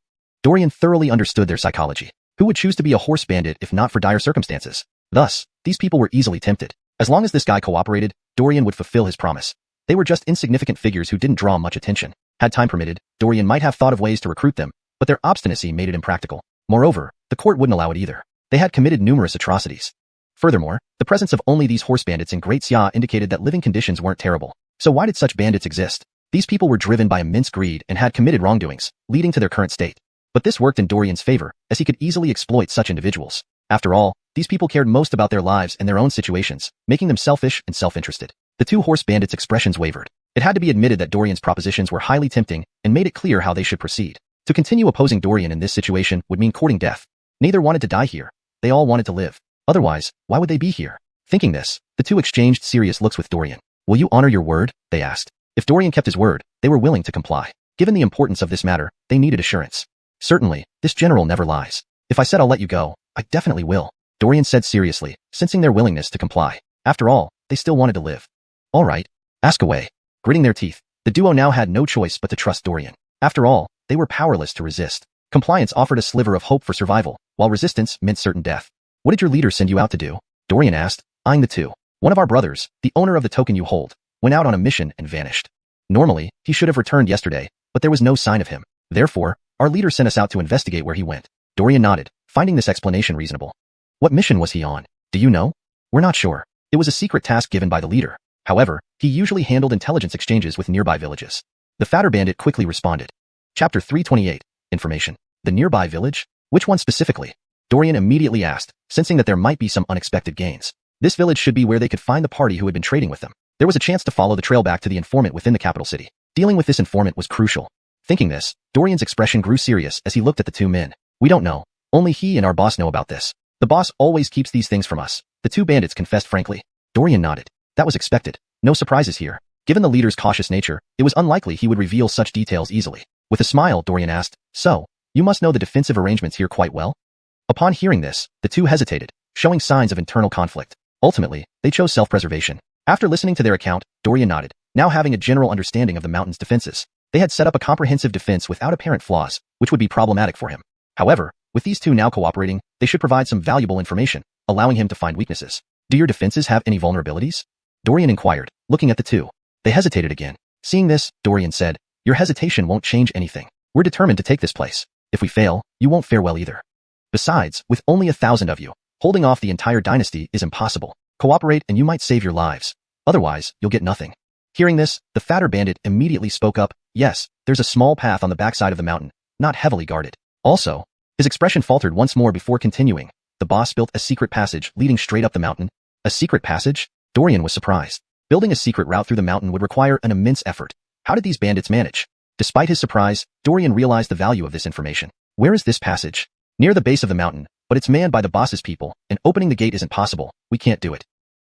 Dorian thoroughly understood their psychology. Who would choose to be a horse bandit if not for dire circumstances? Thus, these people were easily tempted. As long as this guy cooperated, Dorian would fulfill his promise. They were just insignificant figures who didn't draw much attention. Had time permitted, Dorian might have thought of ways to recruit them, but their obstinacy made it impractical. Moreover, the court wouldn't allow it either. They had committed numerous atrocities. Furthermore, the presence of only these horse bandits in Great Xia indicated that living conditions weren't terrible. So why did such bandits exist? These people were driven by immense greed and had committed wrongdoings, leading to their current state. But this worked in Dorian's favor, as he could easily exploit such individuals. After all, these people cared most about their lives and their own situations, making them selfish and self-interested. The two horse bandits' expressions wavered. It had to be admitted that Dorian's propositions were highly tempting and made it clear how they should proceed. To continue opposing Dorian in this situation would mean courting death. Neither wanted to die here. They all wanted to live. Otherwise, why would they be here? Thinking this, the two exchanged serious looks with Dorian. "Will you honor your word?" they asked. If Dorian kept his word, they were willing to comply. Given the importance of this matter, they needed assurance. "Certainly, this general never lies. If I said I'll let you go, I definitely will," Dorian said seriously, sensing their willingness to comply. After all, they still wanted to live. "All right, ask away." Gritting their teeth, the duo now had no choice but to trust Dorian. After all, they were powerless to resist. Compliance offered a sliver of hope for survival, while resistance meant certain death. "What did your leader send you out to do?" Dorian asked, eyeing the two. "One of our brothers, the owner of the token you hold, went out on a mission and vanished. Normally, he should have returned yesterday, but there was no sign of him. Therefore, our leader sent us out to investigate where he went." Dorian nodded, finding this explanation reasonable. "What mission was he on? Do you know?" "We're not sure. It was a secret task given by the leader. However, he usually handled intelligence exchanges with nearby villages." The fatter bandit quickly responded. Chapter 328, Information. "The nearby village? Which one specifically?" Dorian immediately asked, sensing that there might be some unexpected gains. This village should be where they could find the party who had been trading with them. There was a chance to follow the trail back to the informant within the capital city. Dealing with this informant was crucial. Thinking this, Dorian's expression grew serious as he looked at the two men. "We don't know. Only he and our boss know about this. The boss always keeps these things from us," the two bandits confessed frankly. Dorian nodded. That was expected. No surprises here. Given the leader's cautious nature, it was unlikely he would reveal such details easily. With a smile, Dorian asked, "So, you must know the defensive arrangements here quite well?" Upon hearing this, the two hesitated, showing signs of internal conflict. Ultimately, they chose self-preservation. After listening to their account, Dorian nodded, now having a general understanding of the mountain's defenses. They had set up a comprehensive defense without apparent flaws, which would be problematic for him. However, with these two now cooperating, they should provide some valuable information, allowing him to find weaknesses. "Do your defenses have any vulnerabilities?" Dorian inquired, looking at the two. They hesitated again. Seeing this, Dorian said, "Your hesitation won't change anything. We're determined to take this place. If we fail, you won't fare well either. Besides, with only 1,000 of you, holding off the entire dynasty is impossible. Cooperate and you might save your lives. Otherwise, you'll get nothing." Hearing this, the fatter bandit immediately spoke up. "Yes, there's a small path on the backside of the mountain, not heavily guarded. Also," his expression faltered once more before continuing, "the boss built a secret passage leading straight up the mountain." A secret passage? Dorian was surprised. Building a secret route through the mountain would require an immense effort. How did these bandits manage? Despite his surprise, Dorian realized the value of this information. "Where is this passage?" "Near the base of the mountain, but it's manned by the boss's people, and opening the gate isn't possible. We can't do it."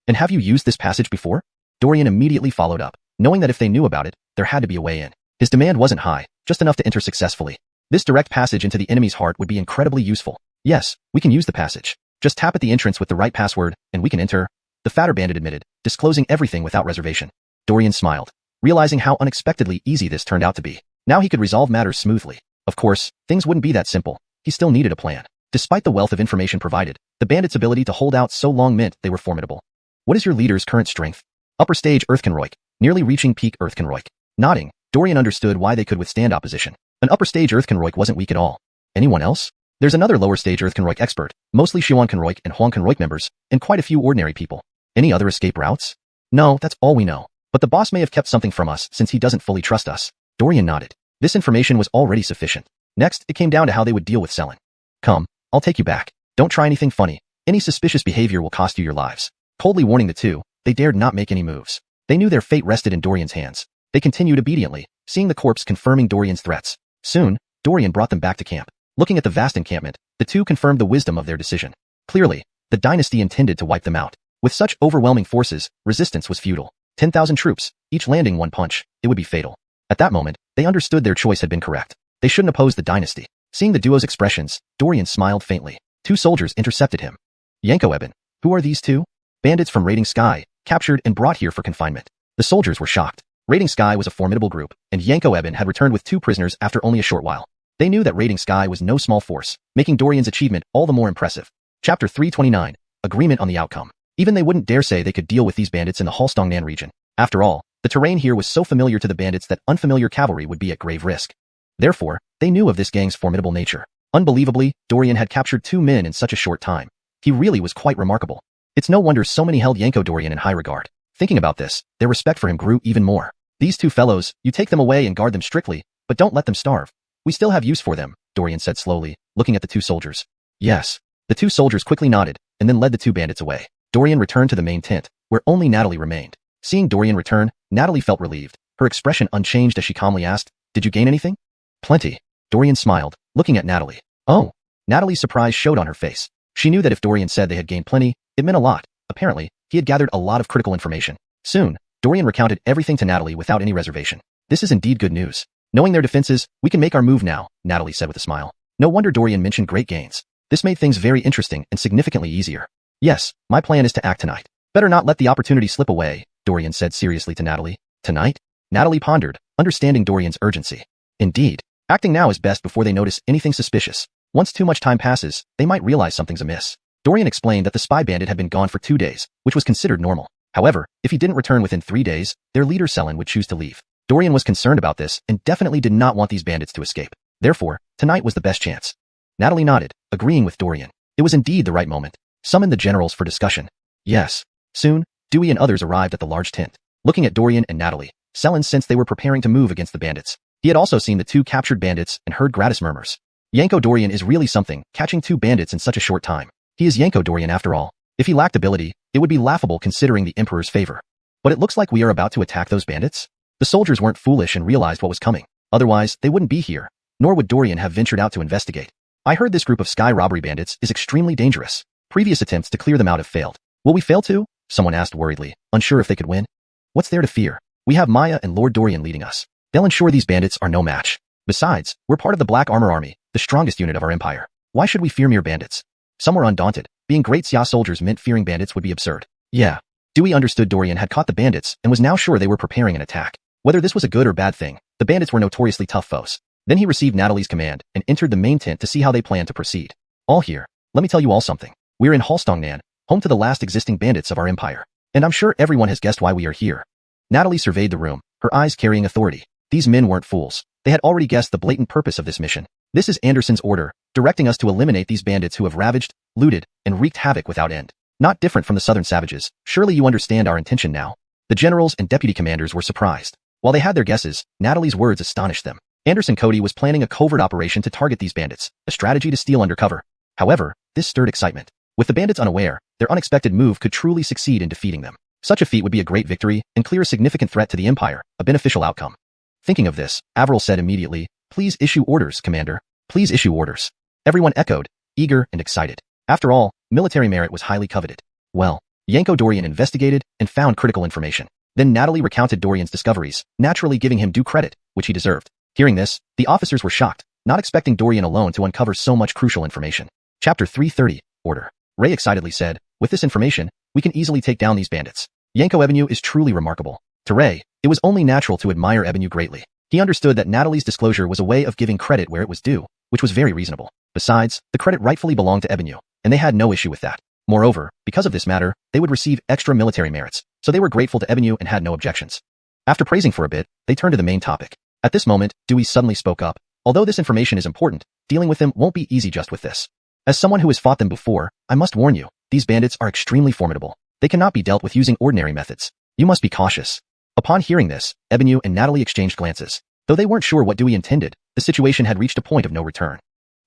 "And have you used this passage before?" Dorian immediately followed up, knowing that if they knew about it, there had to be a way in. His demand wasn't high, just enough to enter successfully. This direct passage into the enemy's heart would be incredibly useful. "Yes, we can use the passage. Just tap at the entrance with the right password, and we can enter, the fatter bandit admitted, disclosing everything without reservation. Dorian smiled, realizing how unexpectedly easy this turned out to be. Now he could resolve matters smoothly. Of course, things wouldn't be that simple. He still needed a plan. Despite the wealth of information provided, the bandits' ability to hold out so long meant they were formidable. What is your leader's current strength? Upper stage Earthkenroik, nearly reaching peak Earthkenroik. Nodding, Dorian understood why they could withstand opposition. An upper stage Earthkenroik wasn't weak at all. Anyone else? There's another lower stage Earthkenroik expert, mostly Xiuankenroik and Huangkenroik members, and quite a few ordinary people. Any other escape routes? No, that's all we know. But the boss may have kept something from us since he doesn't fully trust us. Dorian nodded. This information was already sufficient. Next, it came down to how they would deal with Selen. Come, I'll take you back. Don't try anything funny. Any suspicious behavior will cost you your lives. Coldly warning the two, they dared not make any moves. They knew their fate rested in Dorian's hands. They continued obediently, seeing the corpse confirming Dorian's threats. Soon, Dorian brought them back to camp. Looking at the vast encampment, the two confirmed the wisdom of their decision. Clearly, the dynasty intended to wipe them out. With such overwhelming forces, resistance was futile. 10,000 troops, each landing one punch, it would be fatal. At that moment, they understood their choice had been correct. They shouldn't oppose the dynasty. Seeing the duo's expressions, Dorian smiled faintly. Two soldiers intercepted him. Yanko-Eben, who are these two? Bandits from Raiding Sky, captured and brought here for confinement. The soldiers were shocked. Raiding Sky was a formidable group, and Yanko-Eben had returned with two prisoners after only a short while. They knew that Raiding Sky was no small force, making Dorian's achievement all the more impressive. Chapter 329, Agreement on the Outcome. Even they wouldn't dare say they could deal with these bandits in the Halstongnan region. After all, the terrain here was so familiar to the bandits that unfamiliar cavalry would be at grave risk. Therefore, they knew of this gang's formidable nature. Unbelievably, Dorian had captured 2 men in such a short time. He really was quite remarkable. It's no wonder so many held Yanko Dorian in high regard. Thinking about this, their respect for him grew even more. These two fellows, you take them away and guard them strictly, but don't let them starve. We still have use for them, Dorian said slowly, looking at the two soldiers. Yes. The two soldiers quickly nodded, and then led the two bandits away. Dorian returned to the main tent, where only Natalie remained. Seeing Dorian return, Natalie felt relieved, her expression unchanged as she calmly asked, "Did you gain anything?" "Plenty." Dorian smiled, looking at Natalie. "Oh." Natalie's surprise showed on her face. She knew that if Dorian said they had gained plenty, it meant a lot. Apparently, he had gathered a lot of critical information. Soon, Dorian recounted everything to Natalie without any reservation. "This is indeed good news. Knowing their defenses, we can make our move now," Natalie said with a smile. No wonder Dorian mentioned great gains. This made things very interesting and significantly easier. "Yes, my plan is to act tonight. Better not let the opportunity slip away," Dorian said seriously to Natalie. "Tonight?" Natalie pondered, understanding Dorian's urgency. Indeed, acting now is best before they notice anything suspicious. Once too much time passes, they might realize something's amiss. Dorian explained that the spy bandit had been gone for 2 days, which was considered normal. However, if he didn't return within 3 days, their leader Selen would choose to leave. Dorian was concerned about this and definitely did not want these bandits to escape. Therefore, tonight was the best chance. Natalie nodded, agreeing with Dorian. It was indeed the right moment. Summon the generals for discussion. Yes. Soon, Dewey and others arrived at the large tent. Looking at Dorian and Natalie, Selen sensed they were preparing to move against the bandits. He had also seen the 2 captured bandits and heard gratis murmurs. Yanko Dorian is really something, catching 2 bandits in such a short time. He is Yanko Dorian after all. If he lacked ability, it would be laughable considering the Emperor's favor. But it looks like we are about to attack those bandits? The soldiers weren't foolish and realized what was coming. Otherwise, they wouldn't be here, nor would Dorian have ventured out to investigate. I heard this group of sky robbery bandits is extremely dangerous. Previous attempts to clear them out have failed. Will we fail too? Someone asked worriedly, unsure if they could win. What's there to fear? We have Maya and Lord Dorian leading us. They'll ensure these bandits are no match. Besides, we're part of the Black Armor Army, the strongest unit of our empire. Why should we fear mere bandits? Some were undaunted. Being great Xia soldiers meant fearing bandits would be absurd. Yeah. Dewey understood Dorian had caught the bandits and was now sure they were preparing an attack. Whether this was a good or bad thing, the bandits were notoriously tough foes. Then he received Natalie's command and entered the main tent to see how they planned to proceed. All here. Let me tell you all something. We're in Halstongnan, home to the last existing bandits of our empire. And I'm sure everyone has guessed why we are here. Natalie surveyed the room, her eyes carrying authority. These men weren't fools. They had already guessed the blatant purpose of this mission. This is Anderson's order, directing us to eliminate these bandits who have ravaged, looted, and wreaked havoc without end. Not different from the southern savages. Surely you understand our intention now. The generals and deputy commanders were surprised. While they had their guesses, Natalie's words astonished them. Anderson Cody was planning a covert operation to target these bandits, a strategy to steal undercover. However, this stirred excitement. With the bandits unaware, their unexpected move could truly succeed in defeating them. Such a feat would be a great victory and clear a significant threat to the empire, a beneficial outcome. Thinking of this, Avril said immediately, "Please issue orders, Commander. Please issue orders." Everyone echoed, eager and excited. After all, military merit was highly coveted. Well, Yanko Dorian investigated and found critical information. Then Natalie recounted Dorian's discoveries, naturally giving him due credit, which he deserved. Hearing this, the officers were shocked, not expecting Dorian alone to uncover so much crucial information. Chapter 330, Order. Ray excitedly said, with this information, we can easily take down these bandits. Yanko Ebenu is truly remarkable. To Ray, it was only natural to admire Ebenu greatly. He understood that Natalie's disclosure was a way of giving credit where it was due, which was very reasonable. Besides, the credit rightfully belonged to Ebenu, and they had no issue with that. Moreover, because of this matter, they would receive extra military merits, so they were grateful to Ebenu and had no objections. After praising for a bit, they turned to the main topic. At this moment, Dewey suddenly spoke up. Although this information is important, dealing with them won't be easy just with this. As someone who has fought them before, I must warn you, these bandits are extremely formidable. They cannot be dealt with using ordinary methods. You must be cautious. Upon hearing this, Ebenu and Natalie exchanged glances. Though they weren't sure what Dewey intended, the situation had reached a point of no return.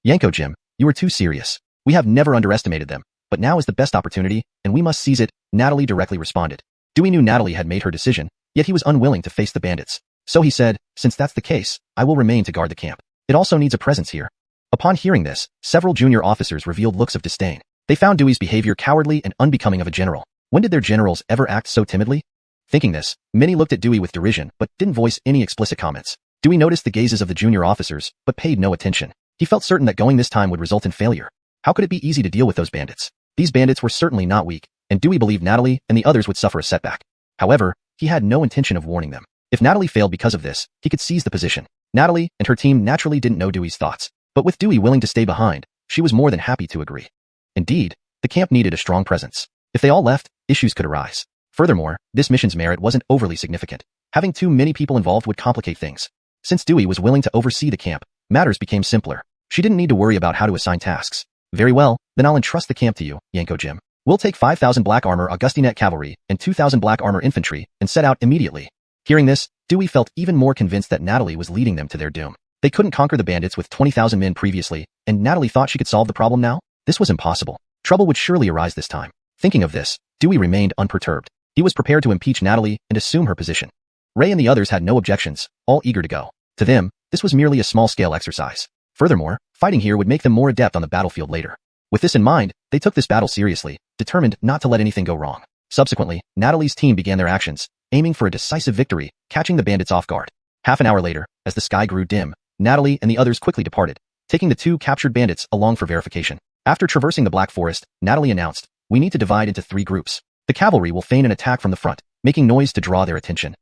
Yanko Jim, you are too serious. We have never underestimated them, but now is the best opportunity, and we must seize it, Natalie directly responded. Dewey knew Natalie had made her decision, yet he was unwilling to face the bandits. So he said, since that's the case, I will remain to guard the camp. It also needs a presence here. Upon hearing this, several junior officers revealed looks of disdain. They found Dewey's behavior cowardly and unbecoming of a general. When did their generals ever act so timidly? Thinking this, many looked at Dewey with derision but didn't voice any explicit comments. Dewey noticed the gazes of the junior officers, but paid no attention. He felt certain that going this time would result in failure. How could it be easy to deal with those bandits? These bandits were certainly not weak, and Dewey believed Natalie and the others would suffer a setback. However, he had no intention of warning them. If Natalie failed because of this, he could seize the position. Natalie and her team naturally didn't know Dewey's thoughts, but with Dewey willing to stay behind, she was more than happy to agree. Indeed, the camp needed a strong presence. If they all left, issues could arise. Furthermore, this mission's merit wasn't overly significant. Having too many people involved would complicate things. Since Dewey was willing to oversee the camp, matters became simpler. She didn't need to worry about how to assign tasks. Very well, then I'll entrust the camp to you, Yanko Jim. We'll take 5,000 black armor Augustinet cavalry and 2,000 black armor infantry and set out immediately. Hearing this, Dewey felt even more convinced that Natalie was leading them to their doom. They couldn't conquer the bandits with 20,000 men previously, and Natalie thought she could solve the problem now? This was impossible. Trouble would surely arise this time. Thinking of this, Dewey remained unperturbed. He was prepared to impeach Natalie and assume her position. Ray and the others had no objections, all eager to go. To them, this was merely a small-scale exercise. Furthermore, fighting here would make them more adept on the battlefield later. With this in mind, they took this battle seriously, determined not to let anything go wrong. Subsequently, Natalie's team began their actions, aiming for a decisive victory, catching the bandits off guard. Half an hour later, as the sky grew dim, Natalie and the others quickly departed, taking the two captured bandits along for verification. After traversing the Black Forest, Natalie announced, we need to divide into 3 groups. The cavalry will feign an attack from the front, making noise to draw their attention,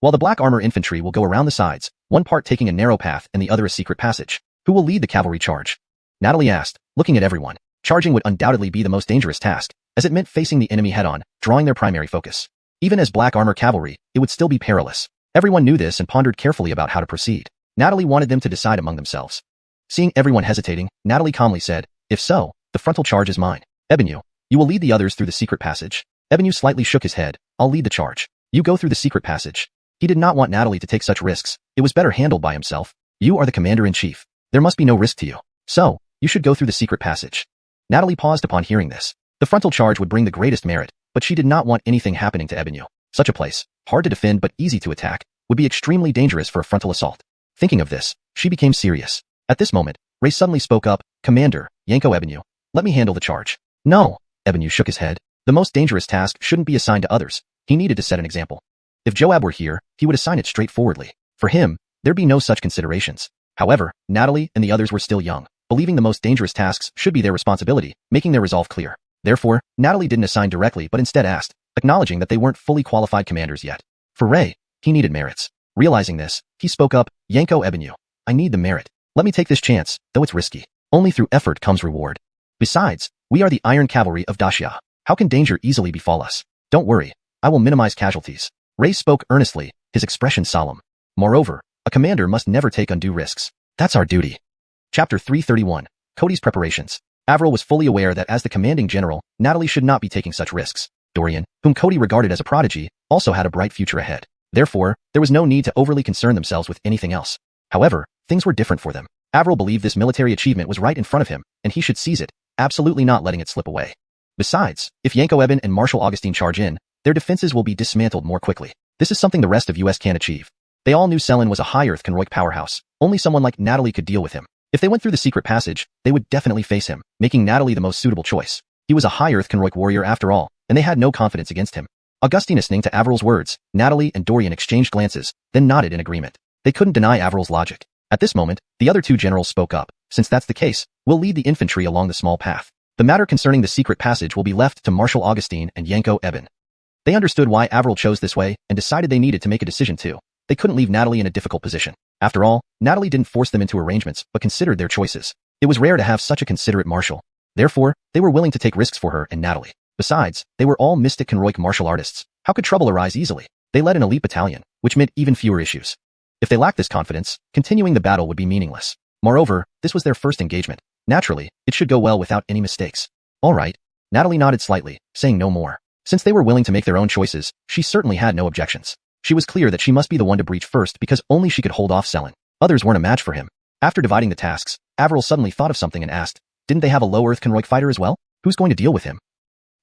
while the black armor infantry will go around the sides, one part taking a narrow path and the other a secret passage. Who will lead the cavalry charge? Natalie asked, looking at everyone. Charging would undoubtedly be the most dangerous task, as it meant facing the enemy head-on, drawing their primary focus. Even as black armor cavalry, it would still be perilous. Everyone knew this and pondered carefully about how to proceed. Natalie wanted them to decide among themselves. Seeing everyone hesitating, Natalie calmly said, if so, the frontal charge is mine. Ebenu, you will lead the others through the secret passage. Ebenu slightly shook his head. I'll lead the charge. You go through the secret passage. He did not want Natalie to take such risks. It was better handled by himself. You are the commander-in-chief. There must be no risk to you. So, you should go through the secret passage. Natalie paused upon hearing this. The frontal charge would bring the greatest merit, but she did not want anything happening to Ebenu. Such a place, hard to defend but easy to attack, would be extremely dangerous for a frontal assault. Thinking of this, she became serious. At this moment, Ray suddenly spoke up, Commander, Yanko Ebenu, let me handle the charge. No, Ebenu shook his head. The most dangerous task shouldn't be assigned to others. He needed to set an example. If Joab were here, he would assign it straightforwardly. For him, there'd be no such considerations. However, Natalie and the others were still young, believing the most dangerous tasks should be their responsibility, making their resolve clear. Therefore, Natalie didn't assign directly but instead asked, acknowledging that they weren't fully qualified commanders yet. For Ray, he needed merits. Realizing this, he spoke up, Yanko Ebenu, I need the merit. Let me take this chance, though it's risky. Only through effort comes reward. Besides, we are the Iron Cavalry of Dacia. How can danger easily befall us? Don't worry, I will minimize casualties. Ray spoke earnestly, his expression solemn. Moreover, a commander must never take undue risks. That's our duty. Chapter 331. Cody's Preparations. Avril was fully aware that as the commanding general, Natalie should not be taking such risks. Dorian, whom Cody regarded as a prodigy, also had a bright future ahead. Therefore, there was no need to overly concern themselves with anything else. However, things were different for them. Avril believed this military achievement was right in front of him, and he should seize it, absolutely not letting it slip away. Besides, if Yanko Eben and Marshal Augustine charge in, their defenses will be dismantled more quickly. This is something the rest of US can achieve. They all knew Selin was a high-earth Conroic powerhouse. Only someone like Natalie could deal with him. If they went through the secret passage, they would definitely face him, making Natalie the most suitable choice. He was a high-earth Conroic warrior after all, and they had no confidence against him. Augustine listening to Avril's words, Natalie and Dorian exchanged glances, then nodded in agreement. They couldn't deny Avril's logic. At this moment, the other two generals spoke up. Since that's the case, we'll lead the infantry along the small path. The matter concerning the secret passage will be left to Marshal Augustine and Yanko Eben. They understood why Avril chose this way and decided they needed to make a decision too. They couldn't leave Natalie in a difficult position. After all, Natalie didn't force them into arrangements but considered their choices. It was rare to have such a considerate marshal. Therefore, they were willing to take risks for her and Natalie. Besides, they were all mystic Kenroik martial artists. How could trouble arise easily? They led an elite battalion, which meant even fewer issues. If they lacked this confidence, continuing the battle would be meaningless. Moreover, this was their first engagement. Naturally, it should go well without any mistakes. All right. Natalie nodded slightly, saying no more. Since they were willing to make their own choices, she certainly had no objections. She was clear that she must be the one to breach first because only she could hold off Selen. Others weren't a match for him. After dividing the tasks, Avril suddenly thought of something and asked, didn't they have a low-earth Kenroik fighter as well? Who's going to deal with him?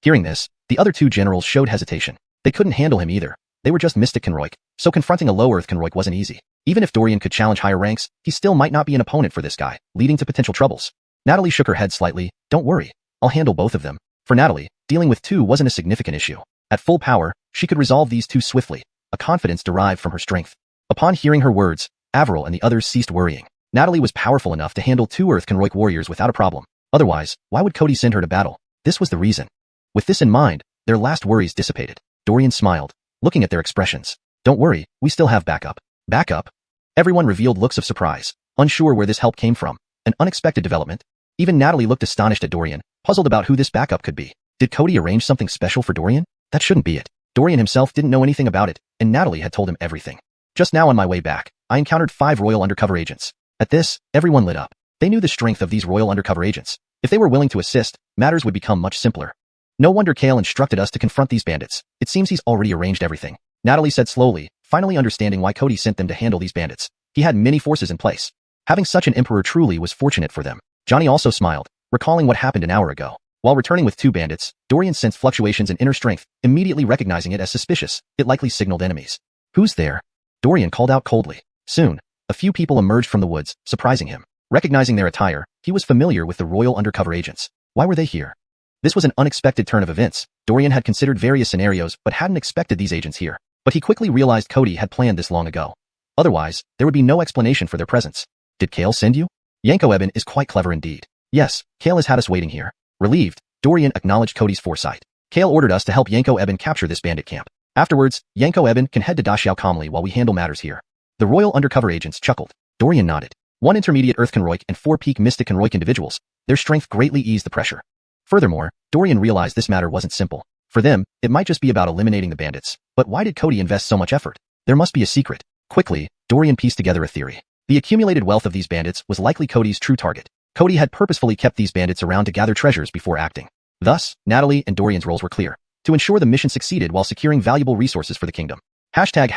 Hearing this, the other two generals showed hesitation. They couldn't handle him either. They were just mystic Kenroik, so confronting a low-earth Kenroik wasn't easy. Even if Dorian could challenge higher ranks, he still might not be an opponent for this guy, leading to potential troubles. Natalie shook her head slightly. Don't worry. I'll handle both of them. For Natalie, dealing with two wasn't a significant issue. At full power, she could resolve these two swiftly, a confidence derived from her strength. Upon hearing her words, Avril and the others ceased worrying. Natalie was powerful enough to handle two Earth Kenroik warriors without a problem. Otherwise, why would Cody send her to battle? This was the reason. With this in mind, their last worries dissipated. Dorian smiled, looking at their expressions. Don't worry, we still have backup. Backup? Everyone revealed looks of surprise, unsure where this help came from. An unexpected development. Even Natalie looked astonished at Dorian, puzzled about who this backup could be. Did Cody arrange something special for Dorian? That shouldn't be it. Dorian himself didn't know anything about it, and Natalie had told him everything. Just now on my way back, I encountered 5 royal undercover agents. At this, everyone lit up. They knew the strength of these royal undercover agents. If they were willing to assist, matters would become much simpler. No wonder Kale instructed us to confront these bandits. It seems he's already arranged everything. Natalie said slowly, finally understanding why Cody sent them to handle these bandits. He had many forces in place. Having such an emperor truly was fortunate for them. Johnny also smiled, recalling what happened an hour ago. While returning with 2 bandits, Dorian sensed fluctuations in inner strength, immediately recognizing it as suspicious. It likely signaled enemies. Who's there? Dorian called out coldly. Soon, a few people emerged from the woods, surprising him. Recognizing their attire, he was familiar with the royal undercover agents. Why were they here? This was an unexpected turn of events. Dorian had considered various scenarios but hadn't expected these agents here. But he quickly realized Cody had planned this long ago. Otherwise, there would be no explanation for their presence. Did Kale send you? Yanko Eben is quite clever indeed. Yes, Kale has had us waiting here. Relieved, Dorian acknowledged Cody's foresight. Kale ordered us to help Yanko Eben capture this bandit camp. Afterwards, Yanko Eben can head to Dachau calmly while we handle matters here. The royal undercover agents chuckled. Dorian nodded. 1 intermediate Earth Kenroik and 4 peak Mystic Kenroik individuals. Their strength greatly eased the pressure. Furthermore, Dorian realized this matter wasn't simple. For them, it might just be about eliminating the bandits. But why did Cody invest so much effort? There must be a secret. Quickly, Dorian pieced together a theory. The accumulated wealth of these bandits was likely Cody's true target. Cody had purposefully kept these bandits around to gather treasures before acting. Thus, Natalie and Dorian's roles were clear. To ensure the mission succeeded while securing valuable resources for the kingdom. Hashtag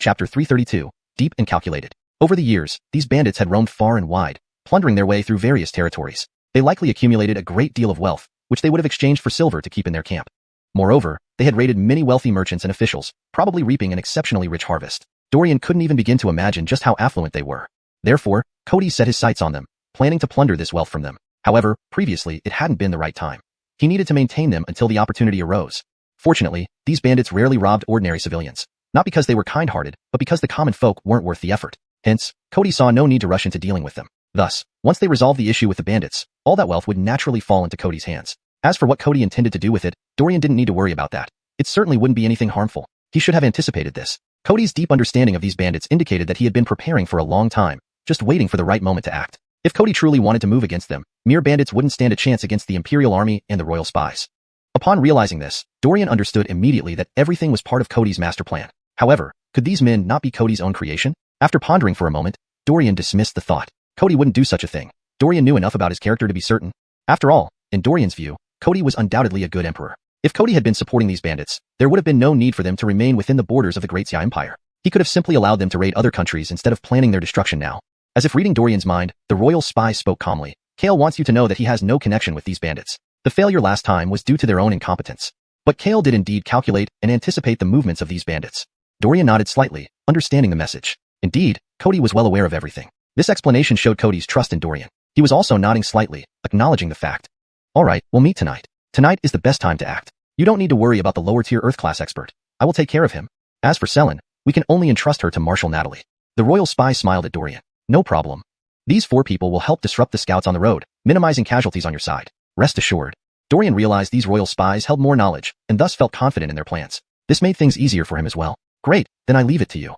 chapter 332, deep and calculated. Over the years, these bandits had roamed far and wide, plundering their way through various territories. They likely accumulated a great deal of wealth, which they would have exchanged for silver to keep in their camp. Moreover, they had raided many wealthy merchants and officials, probably reaping an exceptionally rich harvest. Dorian couldn't even begin to imagine just how affluent they were. Therefore, Cody set his sights on them, planning to plunder this wealth from them. However, previously, it hadn't been the right time. He needed to maintain them until the opportunity arose. Fortunately, these bandits rarely robbed ordinary civilians. Not because they were kind-hearted, but because the common folk weren't worth the effort. Hence, Cody saw no need to rush into dealing with them. Thus, once they resolved the issue with the bandits, all that wealth would naturally fall into Cody's hands. As for what Cody intended to do with it, Dorian didn't need to worry about that. It certainly wouldn't be anything harmful. He should have anticipated this. Cody's deep understanding of these bandits indicated that he had been preparing for a long time, just waiting for the right moment to act. If Cody truly wanted to move against them, mere bandits wouldn't stand a chance against the Imperial Army and the royal spies. Upon realizing this, Dorian understood immediately that everything was part of Cody's master plan. However, could these men not be Cody's own creation? After pondering for a moment, Dorian dismissed the thought. Cody wouldn't do such a thing. Dorian knew enough about his character to be certain. After all, in Dorian's view, Cody was undoubtedly a good emperor. If Cody had been supporting these bandits, there would have been no need for them to remain within the borders of the Great Xia Empire. He could have simply allowed them to raid other countries instead of planning their destruction now. As if reading Dorian's mind, the royal spy spoke calmly. Kale wants you to know that he has no connection with these bandits. The failure last time was due to their own incompetence. But Kale did indeed calculate and anticipate the movements of these bandits. Dorian nodded slightly, understanding the message. Indeed, Cody was well aware of everything. This explanation showed Cody's trust in Dorian. He was also nodding slightly, acknowledging the fact. Alright, we'll meet tonight. Tonight is the best time to act. You don't need to worry about the lower-tier Earth-class expert. I will take care of him. As for Selen, we can only entrust her to Marshal Natalie. The royal spy smiled at Dorian. No problem. These 4 people will help disrupt the scouts on the road, minimizing casualties on your side. Rest assured. Dorian realized these royal spies held more knowledge, and thus felt confident in their plans. This made things easier for him as well. Great, then I leave it to you.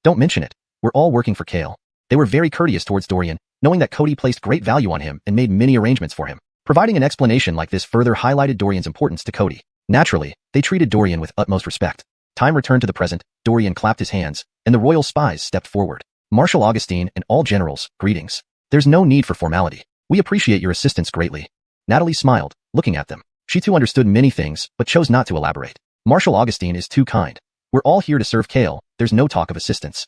Don't mention it. We're all working for Kale. They were very courteous towards Dorian, knowing that Cody placed great value on him and made many arrangements for him. Providing an explanation like this further highlighted Dorian's importance to Cody. Naturally, they treated Dorian with utmost respect. Time returned to the present, Dorian clapped his hands, and the royal spies stepped forward. Marshal Augustine and all generals, greetings. There's no need for formality. We appreciate your assistance greatly. Natalie smiled, looking at them. She too understood many things, but chose not to elaborate. Marshal Augustine is too kind. We're all here to serve Kale, there's no talk of assistance.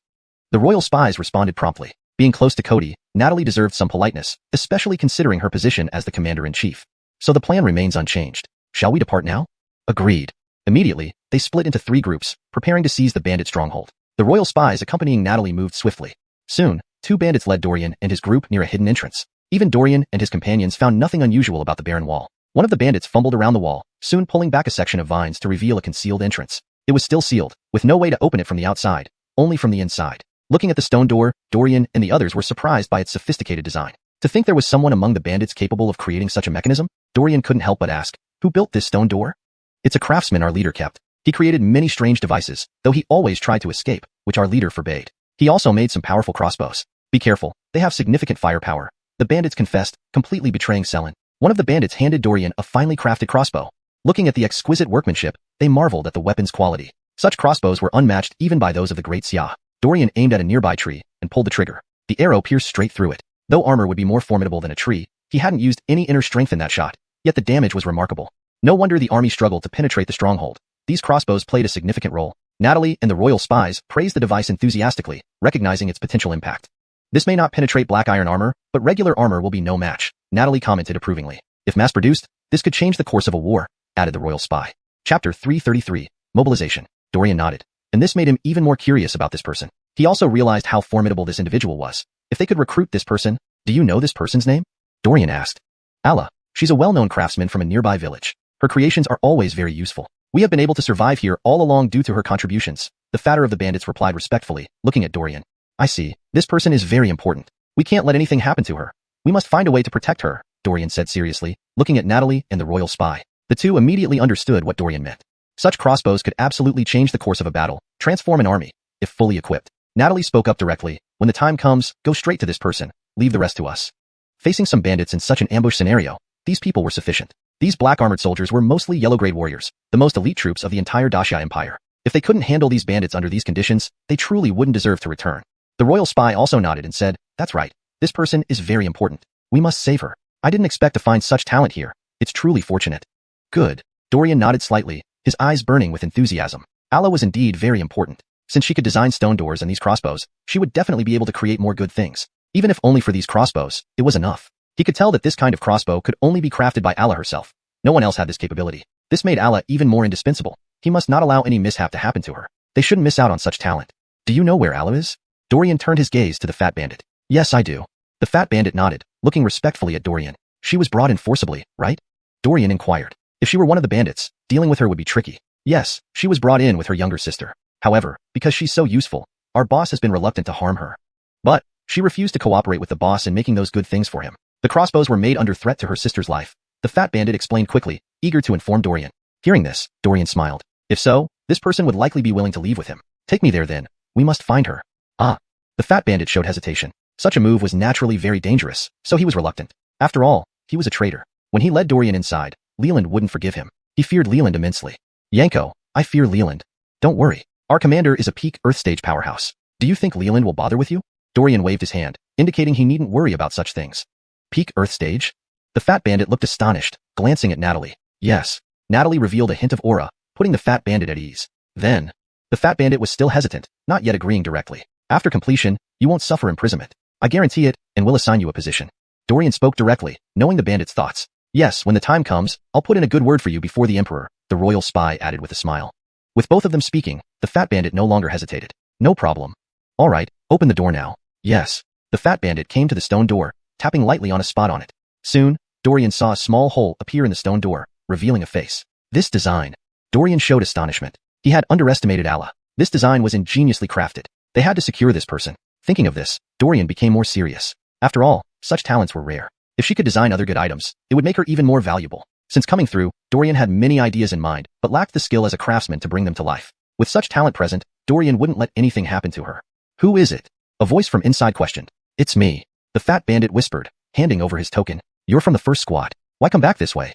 The royal spies responded promptly. Being close to Cody, Natalie deserved some politeness, especially considering her position as the commander-in-chief. So the plan remains unchanged. Shall we depart now? Agreed. Immediately, they split into 3 groups, preparing to seize the bandit stronghold. The royal spies accompanying Natalie moved swiftly. Soon, 2 bandits led Dorian and his group near a hidden entrance. Even Dorian and his companions found nothing unusual about the barren wall. One of the bandits fumbled around the wall, soon pulling back a section of vines to reveal a concealed entrance. It was still sealed, with no way to open it from the outside, only from the inside. Looking at the stone door, Dorian and the others were surprised by its sophisticated design. To think there was someone among the bandits capable of creating such a mechanism, Dorian couldn't help but ask, who built this stone door? It's a craftsman our leader kept. He created many strange devices, though he always tried to escape, which our leader forbade. He also made some powerful crossbows. Be careful, they have significant firepower. The bandits confessed, completely betraying Selen. One of the bandits handed Dorian a finely crafted crossbow. Looking at the exquisite workmanship, they marveled at the weapon's quality. Such crossbows were unmatched even by those of the great Xia. Dorian aimed at a nearby tree and pulled the trigger. The arrow pierced straight through it. Though armor would be more formidable than a tree, he hadn't used any inner strength in that shot, yet the damage was remarkable. No wonder the army struggled to penetrate the stronghold. These crossbows played a significant role. Natalie and the royal spies praised the device enthusiastically, recognizing its potential impact. This may not penetrate black iron armor, but regular armor will be no match, Natalie commented approvingly. If mass-produced, this could change the course of a war, added the royal spy. Chapter 333, Mobilization. Dorian nodded, and this made him even more curious about this person. He also realized how formidable this individual was. If they could recruit this person, do you know this person's name? Dorian asked. Allah. She's a well-known craftsman from a nearby village. Her creations are always very useful. We have been able to survive here all along due to her contributions. The fatter of the bandits replied respectfully, looking at Dorian. I see. This person is very important. We can't let anything happen to her. We must find a way to protect her, Dorian said seriously, looking at Natalie and the royal spy. The two immediately understood what Dorian meant. Such crossbows could absolutely change the course of a battle, transform an army, if fully equipped. Natalie spoke up directly. When the time comes, go straight to this person. Leave the rest to us. Facing some bandits in such an ambush scenario, these people were sufficient. These black armored soldiers were mostly yellow-grade warriors, the most elite troops of the entire Daxia Empire. If they couldn't handle these bandits under these conditions, they truly wouldn't deserve to return. The royal spy also nodded and said, that's right. This person is very important. We must save her. I didn't expect to find such talent here. It's truly fortunate. Good. Dorian nodded slightly, his eyes burning with enthusiasm. Allah was indeed very important. Since she could design stone doors and these crossbows, she would definitely be able to create more good things. Even if only for these crossbows, it was enough. He could tell that this kind of crossbow could only be crafted by Allah herself. No one else had this capability. This made Allah even more indispensable. He must not allow any mishap to happen to her. They shouldn't miss out on such talent. Do you know where Allah is? Dorian turned his gaze to the fat bandit. Yes, I do. The fat bandit nodded, looking respectfully at Dorian. She was brought in forcibly, right? Dorian inquired. If she were one of the bandits, dealing with her would be tricky. Yes, she was brought in with her younger sister. However, because she's so useful, our boss has been reluctant to harm her. But she refused to cooperate with the boss in making those good things for him. The crossbows were made under threat to her sister's life. The fat bandit explained quickly, eager to inform Dorian. Hearing this, Dorian smiled. If so, this person would likely be willing to leave with him. Take me there then. We must find her. Ah. The fat bandit showed hesitation. Such a move was naturally very dangerous, so he was reluctant. After all, he was a traitor. When he led Dorian inside, Leland wouldn't forgive him. He feared Leland immensely. Yanko, I fear Leland. Don't worry. Our commander is a peak Earth stage powerhouse. Do you think Leland will bother with you? Dorian waved his hand, indicating he needn't worry about such things. Peak Earth stage? The fat bandit looked astonished, glancing at Natalie. Yes. Natalie revealed a hint of aura, putting the fat bandit at ease. Then, the fat bandit was still hesitant, not yet agreeing directly. After completion, you won't suffer imprisonment. I guarantee it, and will assign you a position. Dorian spoke directly, knowing the bandit's thoughts. Yes, when the time comes, I'll put in a good word for you before the emperor, the royal spy added with a smile. With both of them speaking, the fat bandit no longer hesitated. No problem. All right, open the door now. Yes. The fat bandit came to the stone door, tapping lightly on a spot on it. Soon, Dorian saw a small hole appear in the stone door, revealing a face. This design. Dorian showed astonishment. He had underestimated Allah. This design was ingeniously crafted. They had to secure this person. Thinking of this, Dorian became more serious. After all, such talents were rare. If she could design other good items, it would make her even more valuable. Since coming through, Dorian had many ideas in mind, but lacked the skill as a craftsman to bring them to life. With such talent present, Dorian wouldn't let anything happen to her. Who is it? A voice from inside questioned. It's me. The fat bandit whispered, handing over his token. You're from the first squad. Why come back this way?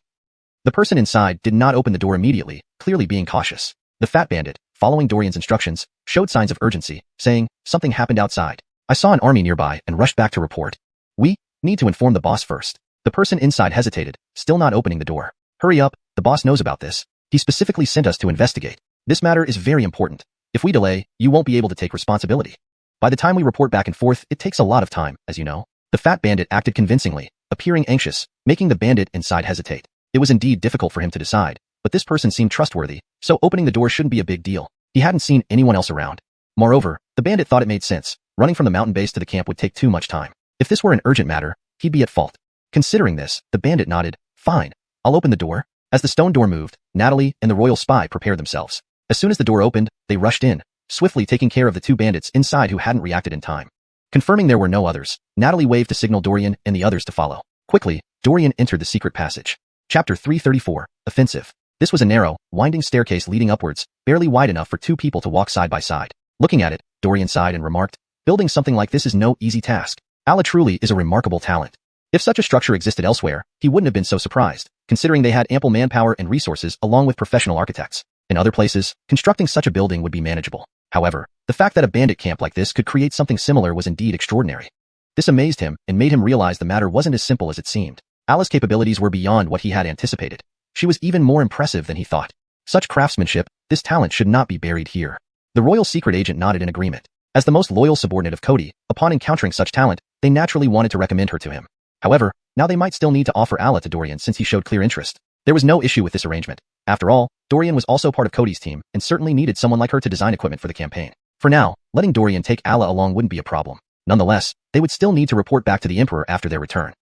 The person inside did not open the door immediately, clearly being cautious. The fat bandit, following Dorian's instructions, showed signs of urgency, saying, something happened outside. I saw an army nearby and rushed back to report. We need to inform the boss first. The person inside hesitated, still not opening the door. Hurry up, the boss knows about this. He specifically sent us to investigate. This matter is very important. If we delay, you won't be able to take responsibility. By the time we report back and forth, it takes a lot of time, as you know. The fat bandit acted convincingly, appearing anxious, making the bandit inside hesitate. It was indeed difficult for him to decide, but this person seemed trustworthy, so opening the door shouldn't be a big deal. He hadn't seen anyone else around. Moreover, the bandit thought it made sense. Running from the mountain base to the camp would take too much time. If this were an urgent matter, he'd be at fault. Considering this, the bandit nodded. Fine. I'll open the door. As the stone door moved, Natalie and the royal spy prepared themselves. As soon as the door opened, they rushed in, swiftly taking care of the two bandits inside who hadn't reacted in time. Confirming there were no others, Natalie waved to signal Dorian and the others to follow. Quickly, Dorian entered the secret passage. Chapter 334, Offensive. This was a narrow, winding staircase leading upwards, barely wide enough for two people to walk side by side. Looking at it, Dorian sighed and remarked, building something like this is no easy task. Allah truly is a remarkable talent. If such a structure existed elsewhere, he wouldn't have been so surprised, considering they had ample manpower and resources along with professional architects. In other places, constructing such a building would be manageable. However, the fact that a bandit camp like this could create something similar was indeed extraordinary. This amazed him and made him realize the matter wasn't as simple as it seemed. Allah's capabilities were beyond what he had anticipated. She was even more impressive than he thought. Such craftsmanship, this talent should not be buried here. The royal secret agent nodded in agreement. As the most loyal subordinate of Cody, upon encountering such talent, they naturally wanted to recommend her to him. However, now they might still need to offer Allah to Dorian since he showed clear interest. There was no issue with this arrangement. After all, Dorian was also part of Cody's team and certainly needed someone like her to design equipment for the campaign. For now, letting Dorian take Allah along wouldn't be a problem. Nonetheless, they would still need to report back to the Emperor after their return.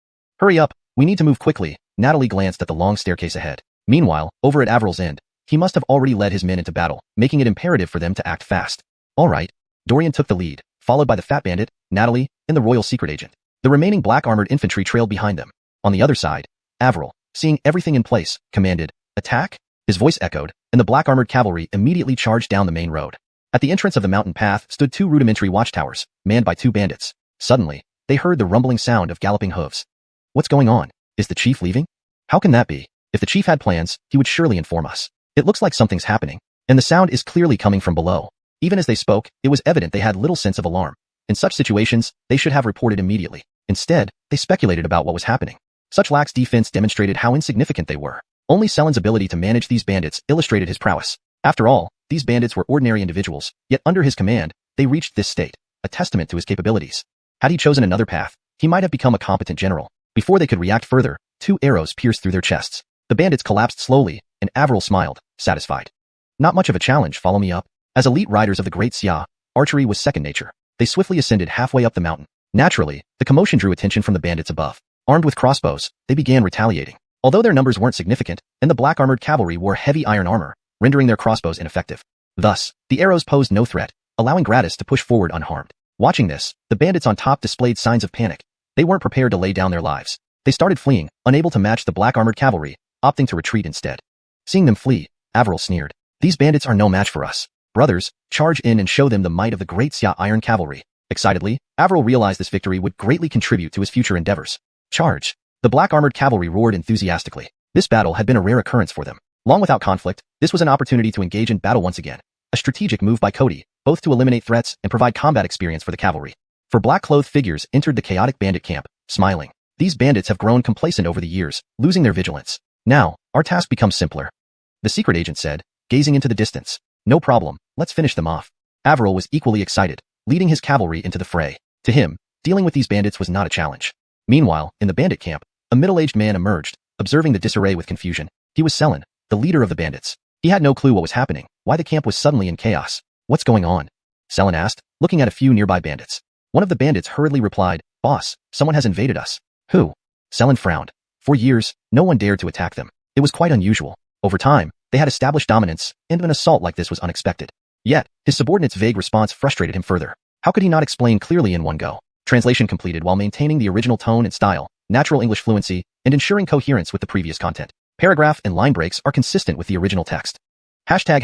Hurry up, we need to move quickly. Natalie glanced at the long staircase ahead. Meanwhile, over at Averil's end, he must have already led his men into battle, making it imperative for them to act fast. All right. Dorian took the lead, followed by the fat bandit, Natalie, and the royal secret agent. The remaining black-armored infantry trailed behind them. On the other side, Averil, seeing everything in place, commanded, attack? His voice echoed, and the black-armored cavalry immediately charged down the main road. At the entrance of the mountain path stood two rudimentary watchtowers, manned by two bandits. Suddenly, they heard the rumbling sound of galloping hooves. What's going on? Is the chief leaving? How can that be? If the chief had plans, he would surely inform us. It looks like something's happening, and the sound is clearly coming from below. Even as they spoke, it was evident they had little sense of alarm. In such situations, they should have reported immediately. Instead, they speculated about what was happening. Such lax defense demonstrated how insignificant they were. Only Selen's ability to manage these bandits illustrated his prowess. After all, these bandits were ordinary individuals, yet under his command, they reached this state, a testament to his capabilities. Had he chosen another path, he might have become a competent general. Before they could react further, two arrows pierced through their chests. The bandits collapsed slowly, and Averil smiled, satisfied. Not much of a challenge, follow me up. As elite riders of the Great Xia, archery was second nature. They swiftly ascended halfway up the mountain. Naturally, the commotion drew attention from the bandits above. Armed with crossbows, they began retaliating. Although their numbers weren't significant, and the black-armored cavalry wore heavy iron armor, rendering their crossbows ineffective. Thus, the arrows posed no threat, allowing Gratis to push forward unharmed. Watching this, the bandits on top displayed signs of panic. They weren't prepared to lay down their lives. They started fleeing, unable to match the black-armored cavalry, opting to retreat instead. Seeing them flee, Averil sneered. These bandits are no match for us. Brothers, charge in and show them the might of the Great Xia Iron Cavalry. Excitedly, Averil realized this victory would greatly contribute to his future endeavors. Charge! The black-armored cavalry roared enthusiastically. This battle had been a rare occurrence for them. Long without conflict, this was an opportunity to engage in battle once again. A strategic move by Cody, both to eliminate threats and provide combat experience for the cavalry. For black-clothed figures entered the chaotic bandit camp, smiling. These bandits have grown complacent over the years, losing their vigilance. Now, our task becomes simpler. The secret agent said, gazing into the distance. No problem, let's finish them off. Averil was equally excited, leading his cavalry into the fray. To him, dealing with these bandits was not a challenge. Meanwhile, in the bandit camp, a middle-aged man emerged, observing the disarray with confusion. He was Selen, the leader of the bandits. He had no clue what was happening, why the camp was suddenly in chaos. What's going on? Selen asked, looking at a few nearby bandits. One of the bandits hurriedly replied, Boss, someone has invaded us. Who? Selen frowned. For years, no one dared to attack them. It was quite unusual. Over time, they had established dominance, and an assault like this was unexpected. Yet, his subordinate's vague response frustrated him further. How could he not explain clearly in one go? Translation completed. While maintaining the original tone and style, natural English fluency, and ensuring coherence with the previous content. Paragraph and line breaks are consistent with the original text. Hashtag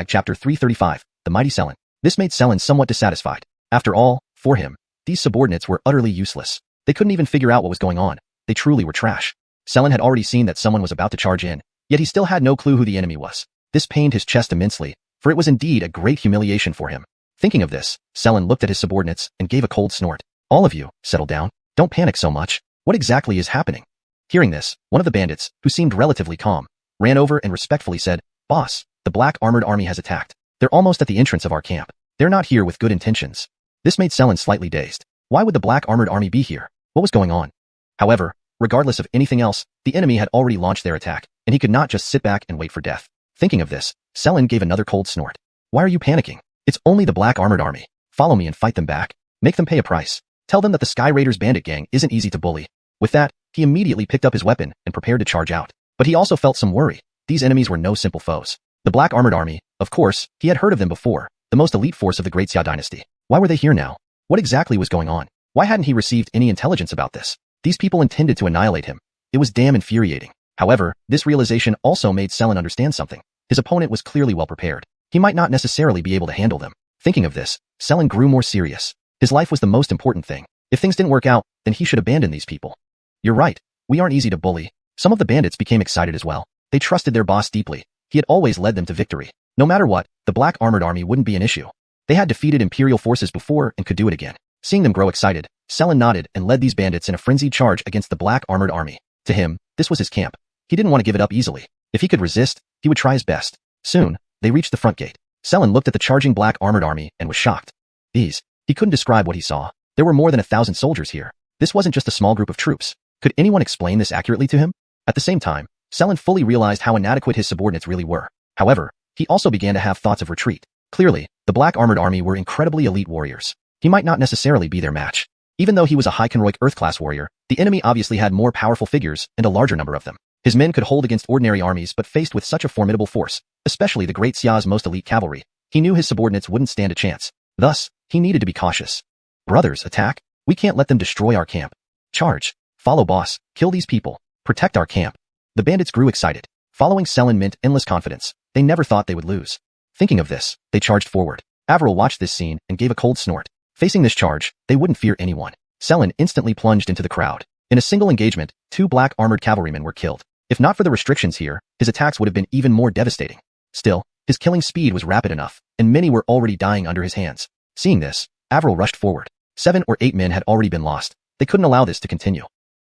chapter 335, the mighty Selen. This made Selen somewhat dissatisfied. After all, for him, these subordinates were utterly useless. They couldn't even figure out what was going on. They truly were trash. Selen had already seen that someone was about to charge in, yet he still had no clue who the enemy was. This pained his chest immensely, for it was indeed a great humiliation for him. Thinking of this, Selen looked at his subordinates and gave a cold snort. All of you, settle down. Don't panic so much. What exactly is happening? Hearing this, one of the bandits, who seemed relatively calm, ran over and respectfully said, Boss, the black armored army has attacked. They're almost at the entrance of our camp. They're not here with good intentions. This made Selen slightly dazed. Why would the black armored army be here? What was going on? However, regardless of anything else, the enemy had already launched their attack, and he could not just sit back and wait for death. Thinking of this, Selen gave another cold snort. Why are you panicking? It's only the black armored army. Follow me and fight them back. Make them pay a price. Tell them that the Sky Raiders bandit gang isn't easy to bully. With that, he immediately picked up his weapon and prepared to charge out. But he also felt some worry. These enemies were no simple foes. The black armored army, of course, he had heard of them before, the most elite force of the Great Xia dynasty. Why were they here now? What exactly was going on? Why hadn't he received any intelligence about this? These people intended to annihilate him. It was damn infuriating. However, this realization also made Selen understand something. His opponent was clearly well prepared. He might not necessarily be able to handle them. Thinking of this, Selen grew more serious. His life was the most important thing. If things didn't work out, then he should abandon these people. You're right. We aren't easy to bully. Some of the bandits became excited as well. They trusted their boss deeply. He had always led them to victory. No matter what, the black armored army wouldn't be an issue. They had defeated Imperial forces before and could do it again. Seeing them grow excited, Selen nodded and led these bandits in a frenzied charge against the black armored army. To him, this was his camp. He didn't want to give it up easily. If he could resist, he would try his best. Soon, they reached the front gate. Selen looked at the charging black armored army and was shocked. He couldn't describe what he saw. There were more than 1,000 soldiers here. This wasn't just a small group of troops. Could anyone explain this accurately to him? At the same time, Selen fully realized how inadequate his subordinates really were. However, he also began to have thoughts of retreat. Clearly, the black armored army were incredibly elite warriors. He might not necessarily be their match. Even though he was a high Conroy Earth-class warrior, the enemy obviously had more powerful figures and a larger number of them. His men could hold against ordinary armies, but faced with such a formidable force, especially the Great Xia's most elite cavalry, he knew his subordinates wouldn't stand a chance. Thus, he needed to be cautious. Brothers, attack. We can't let them destroy our camp. Charge. Follow boss. Kill these people. Protect our camp. The bandits grew excited. Following Selen meant endless confidence. They never thought they would lose. Thinking of this, they charged forward. Avril watched this scene and gave a cold snort. Facing this charge, they wouldn't fear anyone. Selen instantly plunged into the crowd. In a single engagement, 2 black armored cavalrymen were killed. If not for the restrictions here, his attacks would have been even more devastating. Still, his killing speed was rapid enough, and many were already dying under his hands. Seeing this, Avril rushed forward. 7 or 8 men had already been lost. They couldn't allow this to continue.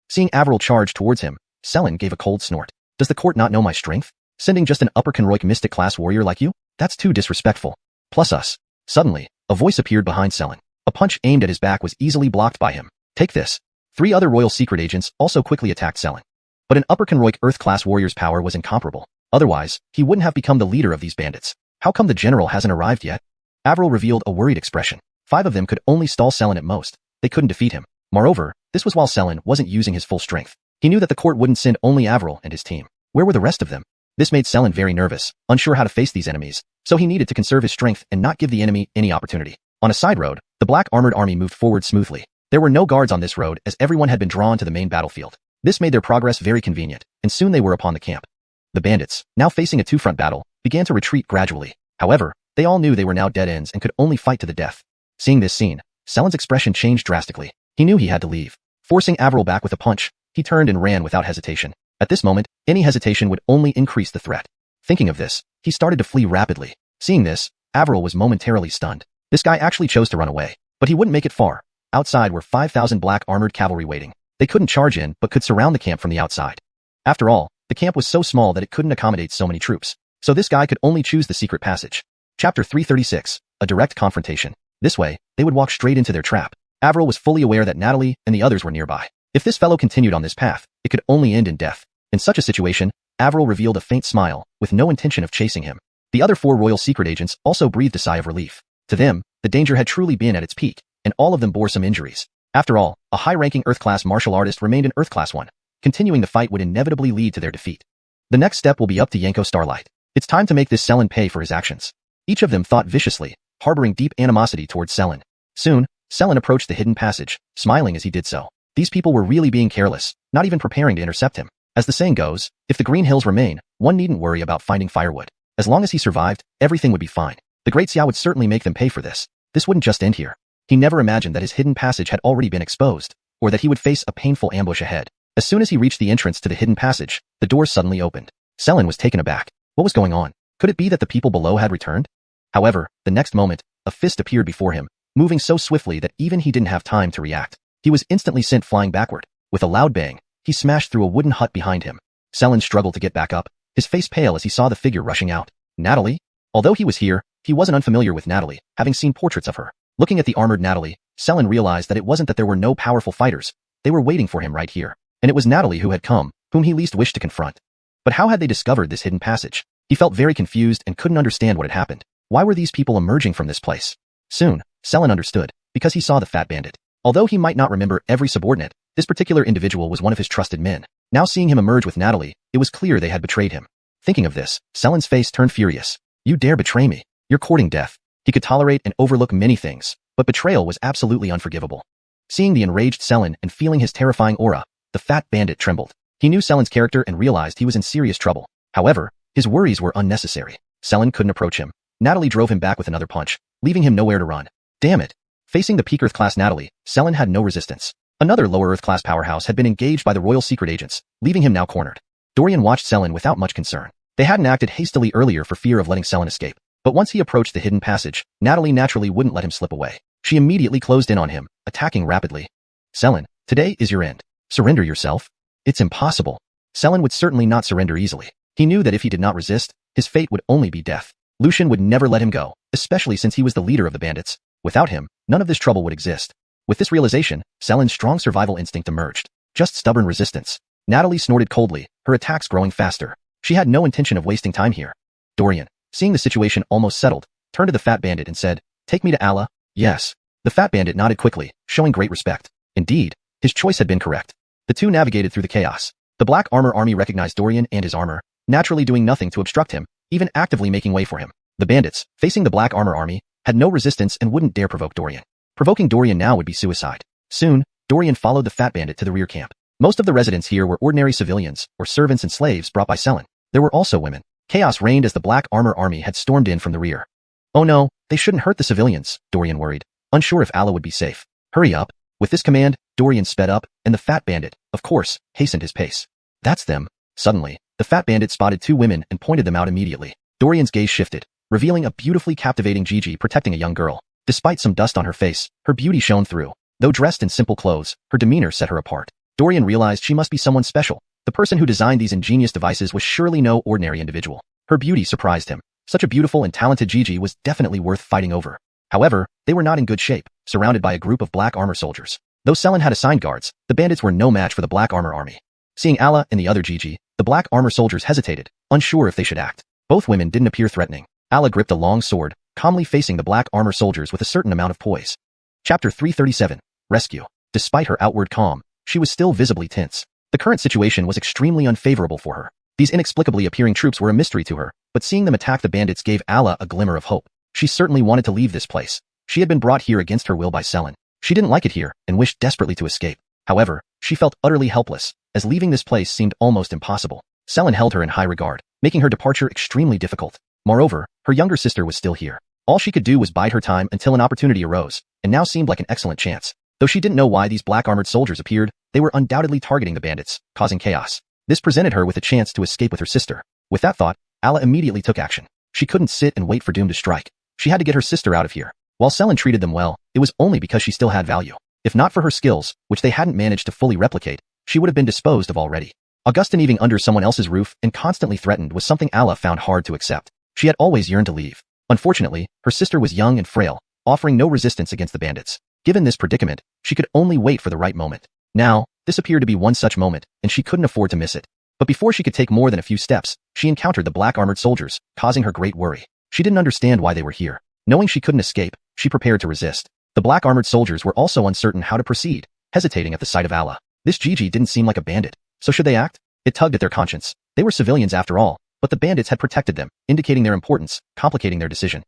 Seeing Avril charge towards him, Selen gave a cold snort. Does the court not know my strength? Sending just an upper Conroy mystic class warrior like you? That's too disrespectful. Plus us. Suddenly, a voice appeared behind Selen. A punch aimed at his back was easily blocked by him. Take this. 3 other royal secret agents also quickly attacked Selen. But an upper Conroy Earth-class warrior's power was incomparable. Otherwise, he wouldn't have become the leader of these bandits. How come the general hasn't arrived yet? Avril revealed a worried expression. 5 of them could only stall Selen at most. They couldn't defeat him. Moreover, this was while Selen wasn't using his full strength. He knew that the court wouldn't send only Avril and his team. Where were the rest of them? This made Selen very nervous, unsure how to face these enemies, so he needed to conserve his strength and not give the enemy any opportunity. On a side road, the black armored army moved forward smoothly. There were no guards on this road as everyone had been drawn to the main battlefield. This made their progress very convenient, and soon they were upon the camp. The bandits, now facing a 2-front battle, began to retreat gradually. However, they all knew they were now dead ends and could only fight to the death. Seeing this scene, Selen's expression changed drastically. He knew he had to leave. Forcing Avril back with a punch, he turned and ran without hesitation. At this moment, any hesitation would only increase the threat. Thinking of this, he started to flee rapidly. Seeing this, Avril was momentarily stunned. This guy actually chose to run away, but he wouldn't make it far. Outside were 5,000 black armored cavalry waiting. They couldn't charge in but could surround the camp from the outside. After all, the camp was so small that it couldn't accommodate so many troops. So this guy could only choose the secret passage. Chapter 336, a direct confrontation. This way, they would walk straight into their trap. Avril was fully aware that Natalie and the others were nearby. If this fellow continued on this path, it could only end in death. In such a situation, Avril revealed a faint smile, with no intention of chasing him. The other 4 royal secret agents also breathed a sigh of relief. To them, the danger had truly been at its peak, and all of them bore some injuries. After all, a high-ranking Earth-class martial artist remained an Earth-class one. Continuing the fight would inevitably lead to their defeat. The next step will be up to Yanko Starlight. It's time to make this Selen pay for his actions. Each of them thought viciously, harboring deep animosity towards Selen. Soon, Selen approached the hidden passage, smiling as he did so. These people were really being careless, not even preparing to intercept him. As the saying goes, if the green hills remain, one needn't worry about finding firewood. As long as he survived, everything would be fine. The Great Xiao would certainly make them pay for this. This wouldn't just end here. He never imagined that his hidden passage had already been exposed, or that he would face a painful ambush ahead. As soon as he reached the entrance to the hidden passage, the door suddenly opened. Selin was taken aback. What was going on? Could it be that the people below had returned? However, the next moment, a fist appeared before him, moving so swiftly that even he didn't have time to react. He was instantly sent flying backward. With a loud bang, he smashed through a wooden hut behind him. Selin struggled to get back up, his face pale as he saw the figure rushing out. Natalie? Although he was here, he wasn't unfamiliar with Natalie, having seen portraits of her. Looking at the armored Natalie, Selin realized that it wasn't that there were no powerful fighters, they were waiting for him right here. And it was Natalie who had come, whom he least wished to confront. But how had they discovered this hidden passage? He felt very confused and couldn't understand what had happened. Why were these people emerging from this place? Soon, Selin understood, because he saw the fat bandit. Although he might not remember every subordinate, this particular individual was one of his trusted men. Now seeing him emerge with Natalie, it was clear they had betrayed him. Thinking of this, Selin's face turned furious. You dare betray me? You're courting death. He could tolerate and overlook many things, but betrayal was absolutely unforgivable. Seeing the enraged Selin and feeling his terrifying aura, the fat bandit trembled. He knew Selin's character and realized he was in serious trouble. However, his worries were unnecessary. Selin couldn't approach him. Natalie drove him back with another punch, leaving him nowhere to run. Damn it! Facing the peak Earth-class Natalie, Selin had no resistance. Another lower Earth-class powerhouse had been engaged by the royal secret agents, leaving him now cornered. Dorian watched Selin without much concern. They hadn't acted hastily earlier for fear of letting Selin escape. But once he approached the hidden passage, Natalie naturally wouldn't let him slip away. She immediately closed in on him, attacking rapidly. Selin, today is your end. Surrender yourself. It's impossible. Selin would certainly not surrender easily. He knew that if he did not resist, his fate would only be death. Lucian would never let him go, especially since he was the leader of the bandits. Without him, none of this trouble would exist. With this realization, Selin's strong survival instinct emerged. Just stubborn resistance. Natalie snorted coldly, her attacks growing faster. She had no intention of wasting time here. Dorian, seeing the situation almost settled, turned to the fat bandit and said, "Take me to Allah." Yes. The fat bandit nodded quickly, showing great respect. Indeed, his choice had been correct. The two navigated through the chaos. The Black Armor Army recognized Dorian and his armor, naturally doing nothing to obstruct him, even actively making way for him. The bandits, facing the Black Armor Army, had no resistance and wouldn't dare provoke Dorian. Provoking Dorian now would be suicide. Soon, Dorian followed the fat bandit to the rear camp. Most of the residents here were ordinary civilians, or servants and slaves brought by Selin. There were also women. Chaos reigned as the Black Armor Army had stormed in from the rear. Oh no, they shouldn't hurt the civilians, Dorian worried, unsure if Allah would be safe. Hurry up. With this command, Dorian sped up, and the fat bandit, of course, hastened his pace. That's them. Suddenly, the fat bandit spotted two women and pointed them out immediately. Dorian's gaze shifted, revealing a beautifully captivating Gigi protecting a young girl. Despite some dust on her face, her beauty shone through. Though dressed in simple clothes, her demeanor set her apart. Dorian realized she must be someone special. The person who designed these ingenious devices was surely no ordinary individual. Her beauty surprised him. Such a beautiful and talented Gigi was definitely worth fighting over. However, they were not in good shape, surrounded by a group of black armor soldiers. Though Selin had assigned guards, the bandits were no match for the Black Armor Army. Seeing Allah and the other Gigi, the black armor soldiers hesitated, unsure if they should act. Both women didn't appear threatening. Allah gripped a long sword, calmly facing the black armor soldiers with a certain amount of poise. Chapter 337. Rescue. Despite her outward calm, she was still visibly tense. The current situation was extremely unfavorable for her. These inexplicably appearing troops were a mystery to her, but seeing them attack the bandits gave Allah a glimmer of hope. She certainly wanted to leave this place. She had been brought here against her will by Selin. She didn't like it here and wished desperately to escape. However, she felt utterly helpless, as leaving this place seemed almost impossible. Selin held her in high regard, making her departure extremely difficult. Moreover, her younger sister was still here. All she could do was bide her time until an opportunity arose, and now seemed like an excellent chance. Though she didn't know why these black armored soldiers appeared, they were undoubtedly targeting the bandits, causing chaos. This presented her with a chance to escape with her sister. With that thought, Allah immediately took action. She couldn't sit and wait for doom to strike. She had to get her sister out of here. While Selin treated them well, it was only because she still had value. If not for her skills, which they hadn't managed to fully replicate, she would have been disposed of already. Augustine even under someone else's roof and constantly threatened was something Allah found hard to accept. She had always yearned to leave. Unfortunately, her sister was young and frail, offering no resistance against the bandits. Given this predicament, she could only wait for the right moment. Now, this appeared to be one such moment, and she couldn't afford to miss it. But before she could take more than a few steps, she encountered the black armored soldiers, causing her great worry. She didn't understand why they were here. Knowing she couldn't escape, she prepared to resist. The black armored soldiers were also uncertain how to proceed, hesitating at the sight of Allah. This Gigi didn't seem like a bandit, so should they act? It tugged at their conscience. They were civilians after all, but the bandits had protected them, indicating their importance, complicating their decision.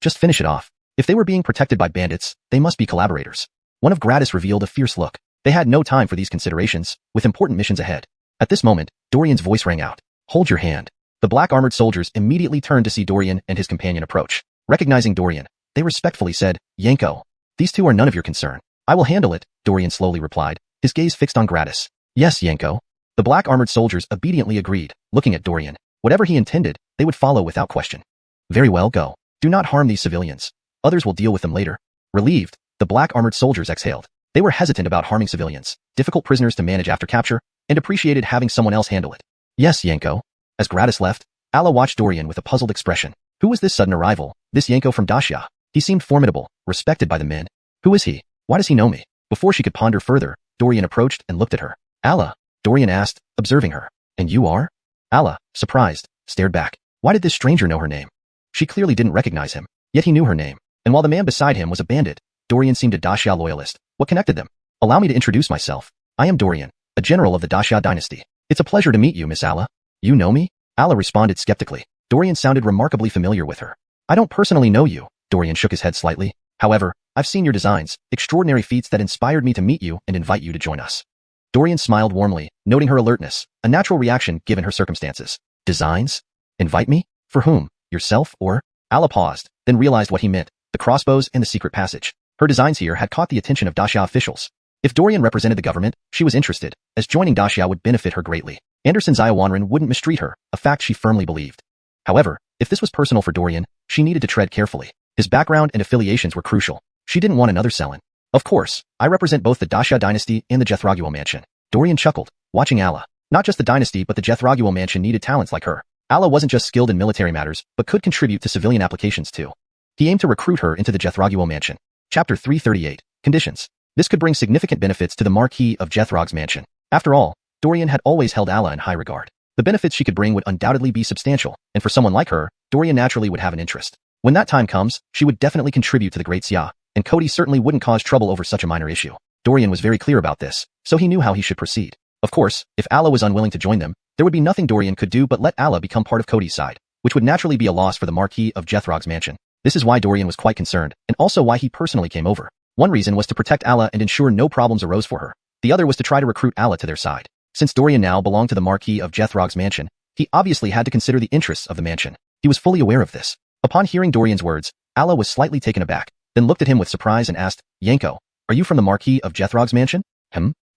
Just finish it off. If they were being protected by bandits, they must be collaborators. One of Gratis revealed a fierce look. They had no time for these considerations, with important missions ahead. At this moment, Dorian's voice rang out. Hold your hand. The black armored soldiers immediately turned to see Dorian and his companion approach. Recognizing Dorian, they respectfully said, Yanko. These two are none of your concern. I will handle it, Dorian slowly replied, his gaze fixed on Gratis. Yes, Yanko. The black armored soldiers obediently agreed, looking at Dorian. Whatever he intended, they would follow without question. Very well, go. Do not harm these civilians. Others will deal with them later. Relieved, the black armored soldiers exhaled. They were hesitant about harming civilians, difficult prisoners to manage after capture, and appreciated having someone else handle it. Yes, Yanko. As Gratis left, Alla watched Dorian with a puzzled expression. Who was this sudden arrival, this Yanko from Dacia? He seemed formidable, respected by the men. Who is he? Why does he know me? Before she could ponder further, Dorian approached and looked at her. Alla, Dorian asked, observing her. And you are? Alla, surprised, stared back. Why did this stranger know her name? She clearly didn't recognize him, yet he knew her name. And while the man beside him was a bandit, Dorian seemed a Dacia loyalist. What connected them? Allow me to introduce myself. I am Dorian, a general of the Dacia dynasty. It's a pleasure to meet you, Miss Alla. You know me? Alla responded skeptically. Dorian sounded remarkably familiar with her. I don't personally know you, Dorian shook his head slightly. However, I've seen your designs, extraordinary feats that inspired me to meet you and invite you to join us. Dorian smiled warmly, noting her alertness, a natural reaction given her circumstances. Designs? Invite me? For whom? Yourself or? Alla paused, then realized what he meant, the crossbows and the secret passage. Her designs here had caught the attention of Dacia officials. If Dorian represented the government, she was interested, as joining Dacia would benefit her greatly. Anderson Xiaowanren wouldn't mistreat her, a fact she firmly believed. However, if this was personal for Dorian, she needed to tread carefully. His background and affiliations were crucial. She didn't want another Selin. Of course, I represent both the Dacia dynasty and the Jethraguel mansion. Dorian chuckled, watching Alla. Not just the dynasty but the Jethraguel mansion needed talents like her. Alla wasn't just skilled in military matters, but could contribute to civilian applications too. He aimed to recruit her into the Jethraguel mansion. Chapter 338, Conditions. This could bring significant benefits to the Marquis of Jethrog's mansion. After all, Dorian had always held Alla in high regard. The benefits she could bring would undoubtedly be substantial, and for someone like her, Dorian naturally would have an interest. When that time comes, she would definitely contribute to the Great Xia, and Cody certainly wouldn't cause trouble over such a minor issue. Dorian was very clear about this, so he knew how he should proceed. Of course, if Alla was unwilling to join them, there would be nothing Dorian could do but let Alla become part of Cody's side, which would naturally be a loss for the Marquis of Jethrog's mansion. This is why Dorian was quite concerned, and also why he personally came over. One reason was to protect Alla and ensure no problems arose for her. The other was to try to recruit Alla to their side. Since Dorian now belonged to the Marquis of Jethrog's mansion, he obviously had to consider the interests of the mansion. He was fully aware of this. Upon hearing Dorian's words, Alla was slightly taken aback, then looked at him with surprise and asked, Yanko, are you from the Marquis of Jethrog's mansion?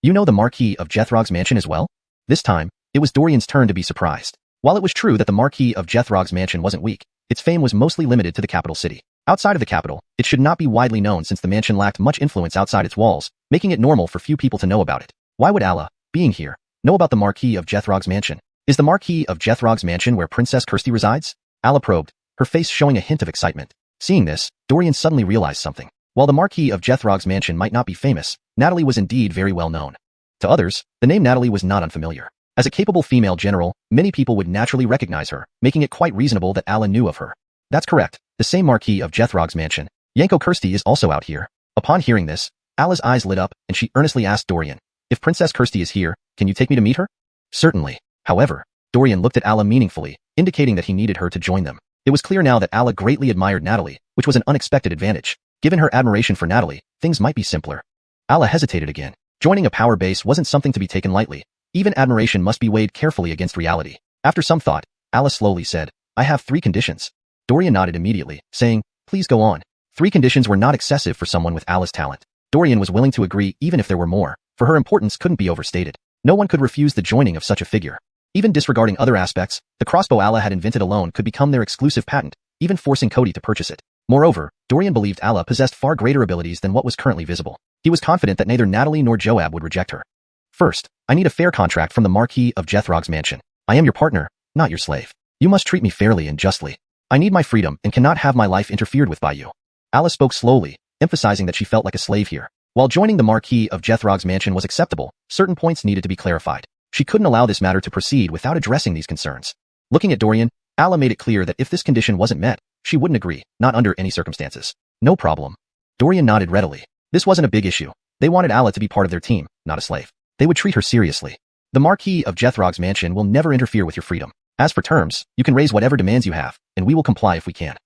You know the Marquis of Jethrog's mansion as well? This time, it was Dorian's turn to be surprised. While it was true that the Marquis of Jethrog's mansion wasn't weak, its fame was mostly limited to the capital city. Outside of the capital, it should not be widely known since the mansion lacked much influence outside its walls, making it normal for few people to know about it. Why would Alla, being here, know about the Marquis of Jethrog's mansion? Is the Marquis of Jethrog's mansion where Princess Kirsty resides? Alla probed, her face showing a hint of excitement. Seeing this, Dorian suddenly realized something. While the Marquis of Jethrog's mansion might not be famous, Natalie was indeed very well known. To others, the name Natalie was not unfamiliar. As a capable female general, many people would naturally recognize her, making it quite reasonable that Alla knew of her. That's correct, the same Marquis of Jethrog's mansion. Yanko Kirsty is also out here. Upon hearing this, Alla's eyes lit up and she earnestly asked Dorian, if Princess Kirsty is here, can you take me to meet her? Certainly. However, Dorian looked at Alla meaningfully, indicating that he needed her to join them. It was clear now that Alla greatly admired Natalie, which was an unexpected advantage. Given her admiration for Natalie, things might be simpler. Alla hesitated again. Joining a power base wasn't something to be taken lightly. Even admiration must be weighed carefully against reality. After some thought, Alla slowly said, I have 3 conditions. Dorian nodded immediately, saying, please go on. 3 conditions were not excessive for someone with Alla's talent. Dorian was willing to agree even if there were more, for her importance couldn't be overstated. No one could refuse the joining of such a figure. Even disregarding other aspects, the crossbow Alla had invented alone could become their exclusive patent, even forcing Cody to purchase it. Moreover, Dorian believed Alla possessed far greater abilities than what was currently visible. He was confident that neither Natalie nor Joab would reject her. First, I need a fair contract from the Marquis of Jethrog's mansion. I am your partner, not your slave. You must treat me fairly and justly. I need my freedom and cannot have my life interfered with by you. Alla spoke slowly, emphasizing that she felt like a slave here. While joining the Marquis of Jethrog's mansion was acceptable, certain points needed to be clarified. She couldn't allow this matter to proceed without addressing these concerns. Looking at Dorian, Alla made it clear that if this condition wasn't met, she wouldn't agree, not under any circumstances. No problem. Dorian nodded readily. This wasn't a big issue. They wanted Alla to be part of their team, not a slave. They would treat her seriously. The Marquis of Jethrog's mansion will never interfere with your freedom. As for terms, you can raise whatever demands you have, and we will comply if we can.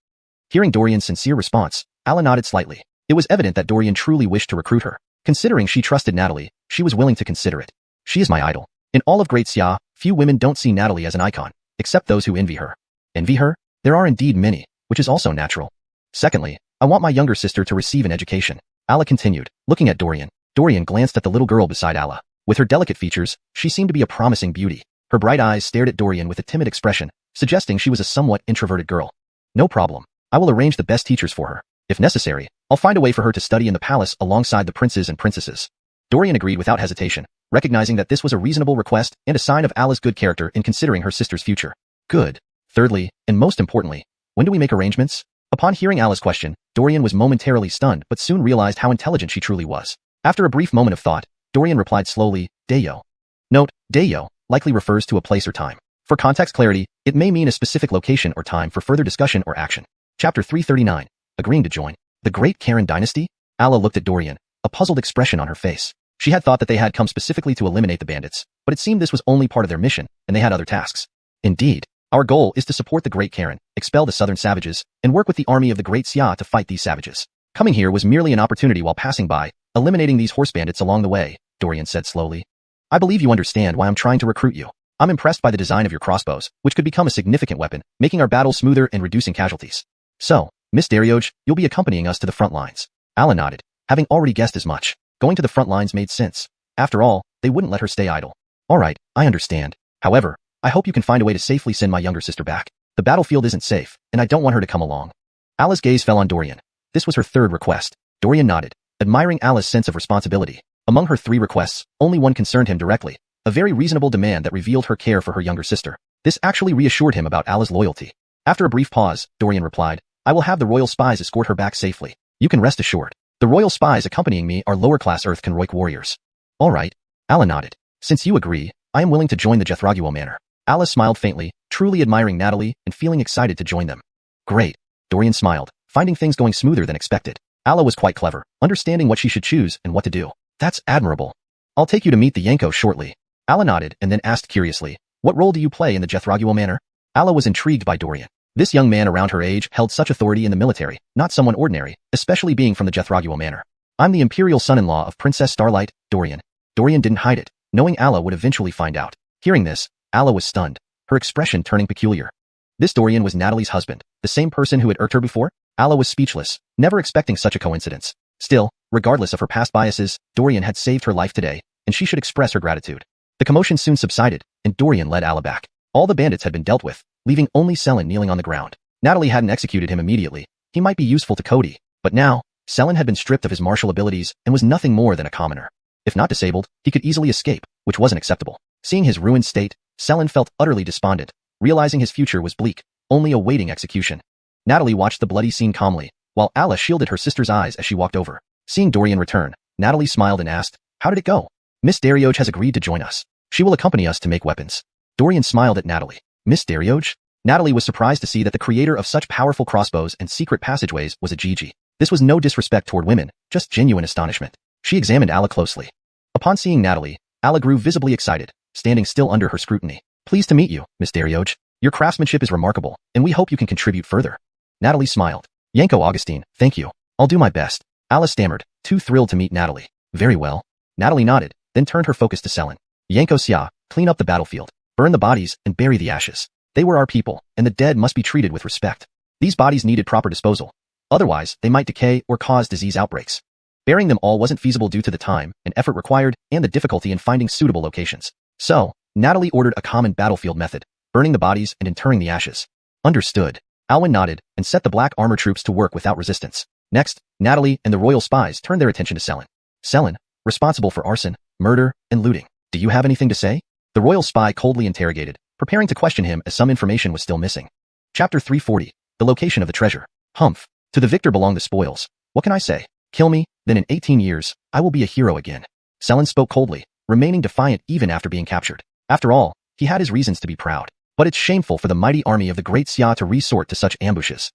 Hearing Dorian's sincere response, Alla nodded slightly. It was evident that Dorian truly wished to recruit her. Considering she trusted Natalie, she was willing to consider it. She is my idol. In all of Great Xia, few women don't see Natalie as an icon, except those who envy her. Envy her? There are indeed many, which is also natural. Secondly, I want my younger sister to receive an education. Ala continued, looking at Dorian. Dorian glanced at the little girl beside Ala. With her delicate features, she seemed to be a promising beauty. Her bright eyes stared at Dorian with a timid expression, suggesting she was a somewhat introverted girl. No problem. I will arrange the best teachers for her. If necessary, I'll find a way for her to study in the palace alongside the princes and princesses. Dorian agreed without hesitation, recognizing that this was a reasonable request and a sign of Ala's good character in considering her sister's future. Good. Thirdly, and most importantly, when do we make arrangements? Upon hearing Ala's question, Dorian was momentarily stunned but soon realized how intelligent she truly was. After a brief moment of thought, Dorian replied slowly, Dayo. Note, Dayo likely refers to a place or time. For context clarity, it may mean a specific location or time for further discussion or action. Chapter 339. Agreeing to join. The Great Karen Dynasty? Ala looked at Dorian, a puzzled expression on her face. She had thought that they had come specifically to eliminate the bandits, but it seemed this was only part of their mission, and they had other tasks. Indeed, our goal is to support the Great Karen, expel the southern savages, and work with the army of the Great Xia to fight these savages. Coming here was merely an opportunity while passing by, eliminating these horse bandits along the way, Dorian said slowly. I believe you understand why I'm trying to recruit you. I'm impressed by the design of your crossbows, which could become a significant weapon, making our battles smoother and reducing casualties. So, Miss Daryoj, you'll be accompanying us to the front lines. Ala nodded, having already guessed as much. Going to the front lines made sense. After all, they wouldn't let her stay idle. All right, I understand. However, I hope you can find a way to safely send my younger sister back. The battlefield isn't safe, and I don't want her to come along. Ala's gaze fell on Dorian. This was her third request. Dorian nodded, admiring Ala's sense of responsibility. Among her 3 requests, only one concerned him directly, a very reasonable demand that revealed her care for her younger sister. This actually reassured him about Ala's loyalty. After a brief pause, Dorian replied, I will have the royal spies escort her back safely. You can rest assured. The royal spies accompanying me are lower-class Earth Conroik warriors. All right. Ala nodded. Since you agree, I am willing to join the Jethraguo Manor. Ala smiled faintly, truly admiring Natalie and feeling excited to join them. Great. Dorian smiled, finding things going smoother than expected. Ala was quite clever, understanding what she should choose and what to do. That's admirable. I'll take you to meet the Yanko shortly. Ala nodded and then asked curiously, what role do you play in the Jethraguo Manor? Ala was intrigued by Dorian. This young man around her age held such authority in the military, not someone ordinary, especially being from the Jethraguo Manor. I'm the imperial son-in-law of Princess Starlight, Dorian. Dorian didn't hide it, knowing Ala would eventually find out. Hearing this, Ala was stunned, her expression turning peculiar. This Dorian was Natalie's husband, the same person who had irked her before? Ala was speechless, never expecting such a coincidence. Still, regardless of her past biases, Dorian had saved her life today, and she should express her gratitude. The commotion soon subsided, and Dorian led Ala back. All the bandits had been dealt with, leaving only Selen kneeling on the ground. Natalie hadn't executed him immediately. He might be useful to Cody, but now, Selen had been stripped of his martial abilities and was nothing more than a commoner. If not disabled, he could easily escape, which wasn't acceptable. Seeing his ruined state, Selen felt utterly despondent, realizing his future was bleak, only awaiting execution. Natalie watched the bloody scene calmly, while Ala shielded her sister's eyes as she walked over. Seeing Dorian return, Natalie smiled and asked, how did it go? Miss Daryoj has agreed to join us. She will accompany us to make weapons. Dorian smiled at Natalie. Miss Daryoj? Natalie was surprised to see that the creator of such powerful crossbows and secret passageways was a Gigi. This was no disrespect toward women, just genuine astonishment. She examined Ala closely. Upon seeing Natalie, Ala grew visibly excited, standing still under her scrutiny. Pleased to meet you, Miss Daryoj. Your craftsmanship is remarkable, and we hope you can contribute further. Natalie smiled. Yanko Augustine, thank you. I'll do my best. Ala stammered, too thrilled to meet Natalie. Very well. Natalie nodded, then turned her focus to Selen. Yanko Xia, clean up the battlefield, burn the bodies, and bury the ashes. They were our people, and the dead must be treated with respect. These bodies needed proper disposal. Otherwise, they might decay or cause disease outbreaks. Burying them all wasn't feasible due to the time and effort required and the difficulty in finding suitable locations. So, Natalie ordered a common battlefield method, burning the bodies and interring the ashes. Understood. Alwyn nodded and set the black armor troops to work without resistance. Next, Natalie and the royal spies turned their attention to Selen. Selen, responsible for arson, murder, and looting. Do you have anything to say? The royal spy coldly interrogated, preparing to question him as some information was still missing. Chapter 340. The location of the treasure. Humph. To the victor belong the spoils. What can I say? Kill me, then in 18 years, I will be a hero again. Selen spoke coldly, remaining defiant even after being captured. After all, he had his reasons to be proud. But it's shameful for the mighty army of the Great Xia to resort to such ambushes.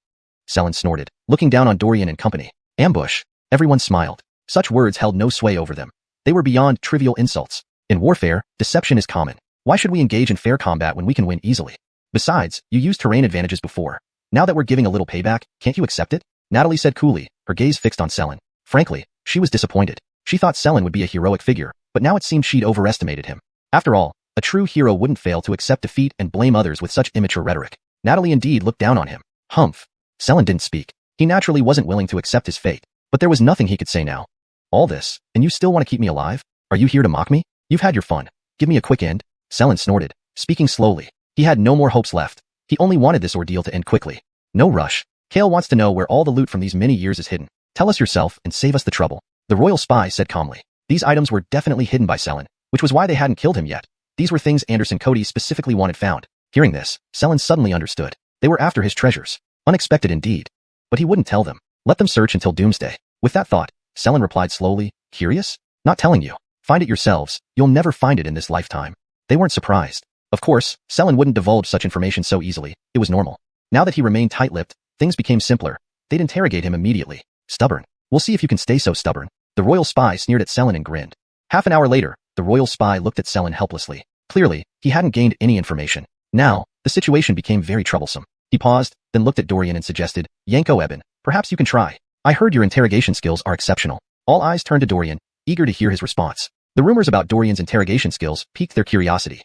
Selen snorted, looking down on Dorian and company. Ambush. Everyone smiled. Such words held no sway over them. They were beyond trivial insults. In warfare, deception is common. Why should we engage in fair combat when we can win easily? Besides, you used terrain advantages before. Now that we're giving a little payback, can't you accept it? Natalie said coolly, her gaze fixed on Selen. Frankly, she was disappointed. She thought Selin would be a heroic figure, but now it seemed she'd overestimated him. After all, a true hero wouldn't fail to accept defeat and blame others with such immature rhetoric. Natalie indeed looked down on him. Humph. Selin didn't speak. He naturally wasn't willing to accept his fate, but there was nothing he could say now. All this, and you still want to keep me alive? Are you here to mock me? You've had your fun. Give me a quick end. Selin snorted, speaking slowly. He had no more hopes left. He only wanted this ordeal to end quickly. No rush. Kale wants to know where all the loot from these many years is hidden. Tell us yourself and save us the trouble. The royal spy said calmly. These items were definitely hidden by Selin, which was why they hadn't killed him yet. These were things Anderson Cody specifically wanted found. Hearing this, Selin suddenly understood. They were after his treasures. Unexpected indeed. But he wouldn't tell them. Let them search until doomsday. With that thought, Selin replied slowly, curious? Not telling you. Find it yourselves. You'll never find it in this lifetime. They weren't surprised. Of course, Selin wouldn't divulge such information so easily. It was normal. Now that he remained tight-lipped, things became simpler. They'd interrogate him immediately. Stubborn. We'll see if you can stay so stubborn. The royal spy sneered at Selin and grinned. Half an hour later, the royal spy looked at Selin helplessly. Clearly, he hadn't gained any information. Now, the situation became very troublesome. He paused, then looked at Dorian and suggested, Yanko Eben, perhaps you can try. I heard your interrogation skills are exceptional. All eyes turned to Dorian, eager to hear his response. The rumors about Dorian's interrogation skills piqued their curiosity.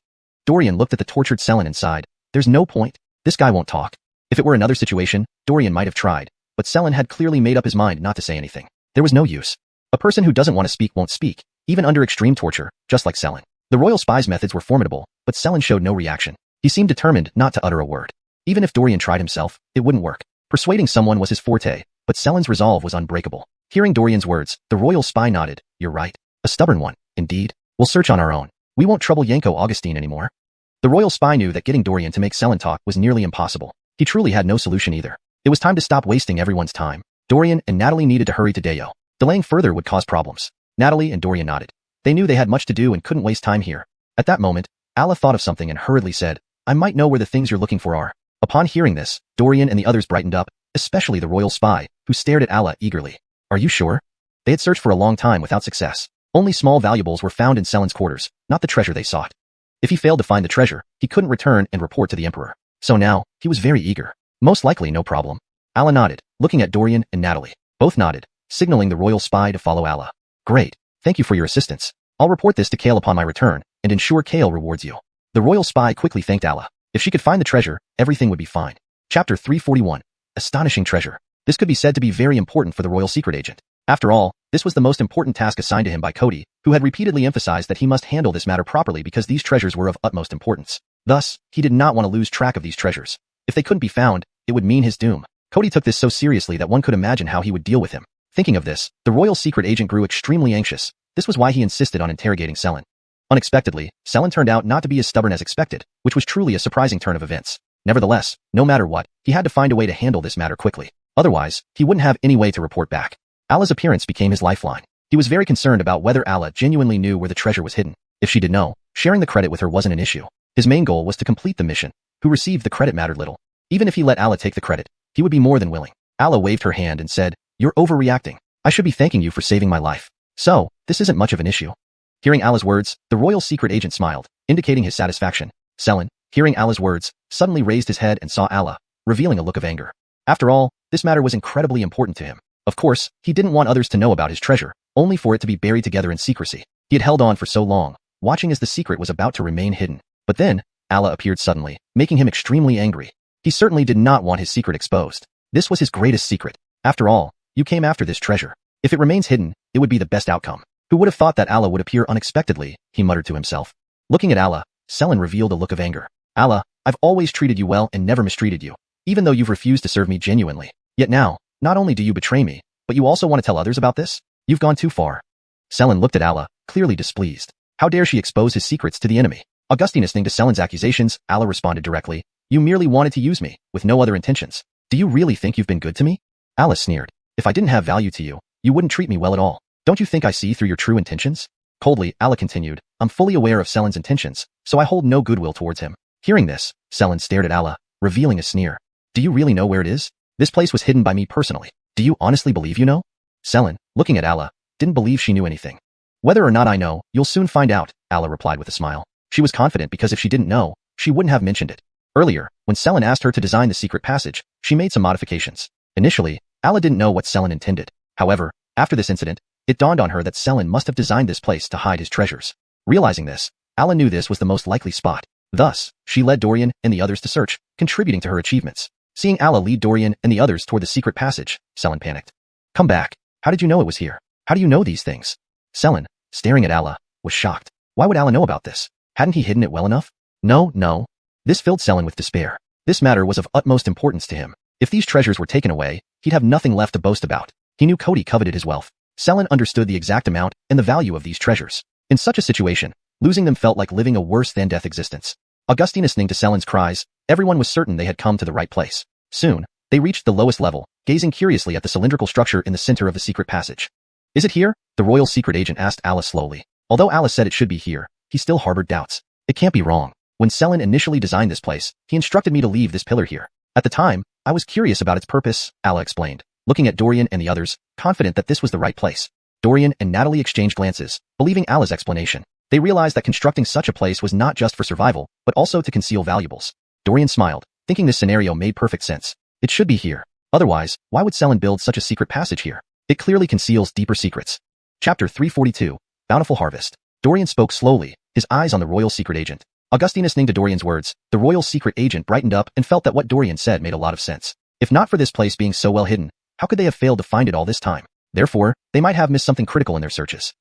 Dorian looked at the tortured Selin and sighed. There's no point. This guy won't talk. If it were another situation, Dorian might have tried, but Selin had clearly made up his mind not to say anything. There was no use. A person who doesn't want to speak won't speak, even under extreme torture, just like Selin. The royal spy's methods were formidable, but Selin showed no reaction. He seemed determined not to utter a word. Even if Dorian tried himself, it wouldn't work. Persuading someone was his forte, but Selin's resolve was unbreakable. Hearing Dorian's words, the royal spy nodded. You're right. A stubborn one, indeed. We'll search on our own. We won't trouble Yanko Augustine anymore. The royal spy knew that getting Dorian to make Selin talk was nearly impossible. He truly had no solution either. It was time to stop wasting everyone's time. Dorian and Natalie needed to hurry to Deo. Delaying further would cause problems. Natalie and Dorian nodded. They knew they had much to do and couldn't waste time here. At that moment, Alla thought of something and hurriedly said, I might know where the things you're looking for are. Upon hearing this, Dorian and the others brightened up, especially the royal spy, who stared at Alla eagerly. Are you sure? They had searched for a long time without success. Only small valuables were found in Selin's quarters, not the treasure they sought. If he failed to find the treasure, he couldn't return and report to the emperor. So now, he was very eager. Most likely no problem. Alla nodded, looking at Dorian and Natalie. Both nodded, signaling the royal spy to follow Alla. Great. Thank you for your assistance. I'll report this to Kale upon my return, and ensure Kale rewards you. The royal spy quickly thanked Alla. If she could find the treasure, everything would be fine. Chapter 341. Astonishing treasure. This could be said to be very important for the royal secret agent. After all, this was the most important task assigned to him by Cody, who had repeatedly emphasized that he must handle this matter properly because these treasures were of utmost importance. Thus, he did not want to lose track of these treasures. If they couldn't be found, it would mean his doom. Cody took this so seriously that one could imagine how he would deal with him. Thinking of this, the royal secret agent grew extremely anxious. This was why he insisted on interrogating Selin. Unexpectedly, Selin turned out not to be as stubborn as expected, which was truly a surprising turn of events. Nevertheless, no matter what, he had to find a way to handle this matter quickly. Otherwise, he wouldn't have any way to report back. Alla's appearance became his lifeline. He was very concerned about whether Alla genuinely knew where the treasure was hidden. If she did know, sharing the credit with her wasn't an issue. His main goal was to complete the mission. Who received the credit mattered little. Even if he let Alla take the credit, he would be more than willing. Alla waved her hand and said, You're overreacting. I should be thanking you for saving my life. So, this isn't much of an issue. Hearing Alla's words, the royal secret agent smiled, indicating his satisfaction. Selin, hearing Alla's words, suddenly raised his head and saw Alla, revealing a look of anger. After all, this matter was incredibly important to him. Of course, he didn't want others to know about his treasure, only for it to be buried together in secrecy. He had held on for so long, watching as the secret was about to remain hidden. But then, Alla appeared suddenly, making him extremely angry. He certainly did not want his secret exposed. This was his greatest secret. After all, you came after this treasure. If it remains hidden, it would be the best outcome. Who would have thought that Alla would appear unexpectedly, he muttered to himself. Looking at Alla, Selin revealed a look of anger. Alla, I've always treated you well and never mistreated you, even though you've refused to serve me genuinely. Yet now, not only do you betray me, but you also want to tell others about this? You've gone too far. Selin looked at Alla, clearly displeased. How dare she expose his secrets to the enemy? Augustine listening to Selin's accusations, Alla responded directly. You merely wanted to use me, with no other intentions. Do you really think you've been good to me? Alla sneered. If I didn't have value to you, you wouldn't treat me well at all. Don't you think I see through your true intentions? Coldly, Alla continued. I'm fully aware of Selin's intentions, so I hold no goodwill towards him. Hearing this, Selin stared at Alla, revealing a sneer. Do you really know where it is? This place was hidden by me personally. Do you honestly believe you know? Selin, looking at Alla, didn't believe she knew anything. Whether or not I know, you'll soon find out, Alla replied with a smile. She was confident because if she didn't know, she wouldn't have mentioned it. Earlier, when Selin asked her to design the secret passage, she made some modifications. Initially, Alla didn't know what Selin intended. However, after this incident, It dawned on her that Selin must have designed this place to hide his treasures. Realizing this, Alla knew this was the most likely spot. Thus, she led Dorian and the others to search, contributing to her achievements. Seeing Alla lead Dorian and the others toward the secret passage, Selin panicked. Come back. How did you know it was here? How do you know these things? Selin, staring at Alla, was shocked. Why would Alla know about this? Hadn't he hidden it well enough? No. This filled Selin with despair. This matter was of utmost importance to him. If these treasures were taken away, he'd have nothing left to boast about. He knew Cody coveted his wealth. Selin understood the exact amount and the value of these treasures. In such a situation, losing them felt like living a worse-than-death existence. Augustine listening to Selin's cries, everyone was certain they had come to the right place. Soon, they reached the lowest level, gazing curiously at the cylindrical structure in the center of the secret passage. Is it here? The royal secret agent asked Alice slowly. Although Alice said it should be here, he still harbored doubts. It can't be wrong. When Selin initially designed this place, he instructed me to leave this pillar here. At the time, I was curious about its purpose, Alla explained, looking at Dorian and the others, confident that this was the right place. Dorian and Natalie exchanged glances, believing Alla's explanation. They realized that constructing such a place was not just for survival, but also to conceal valuables. Dorian smiled, thinking this scenario made perfect sense. It should be here. Otherwise, why would Selin build such a secret passage here? It clearly conceals deeper secrets. Chapter 342, Bountiful Harvest. Dorian spoke slowly, his eyes on the royal secret agent. Augustine listening to Dorian's words, the royal secret agent brightened up and felt that what Dorian said made a lot of sense. If not for this place being so well hidden, how could they have failed to find it all this time? Therefore, they might have missed something critical in their searches.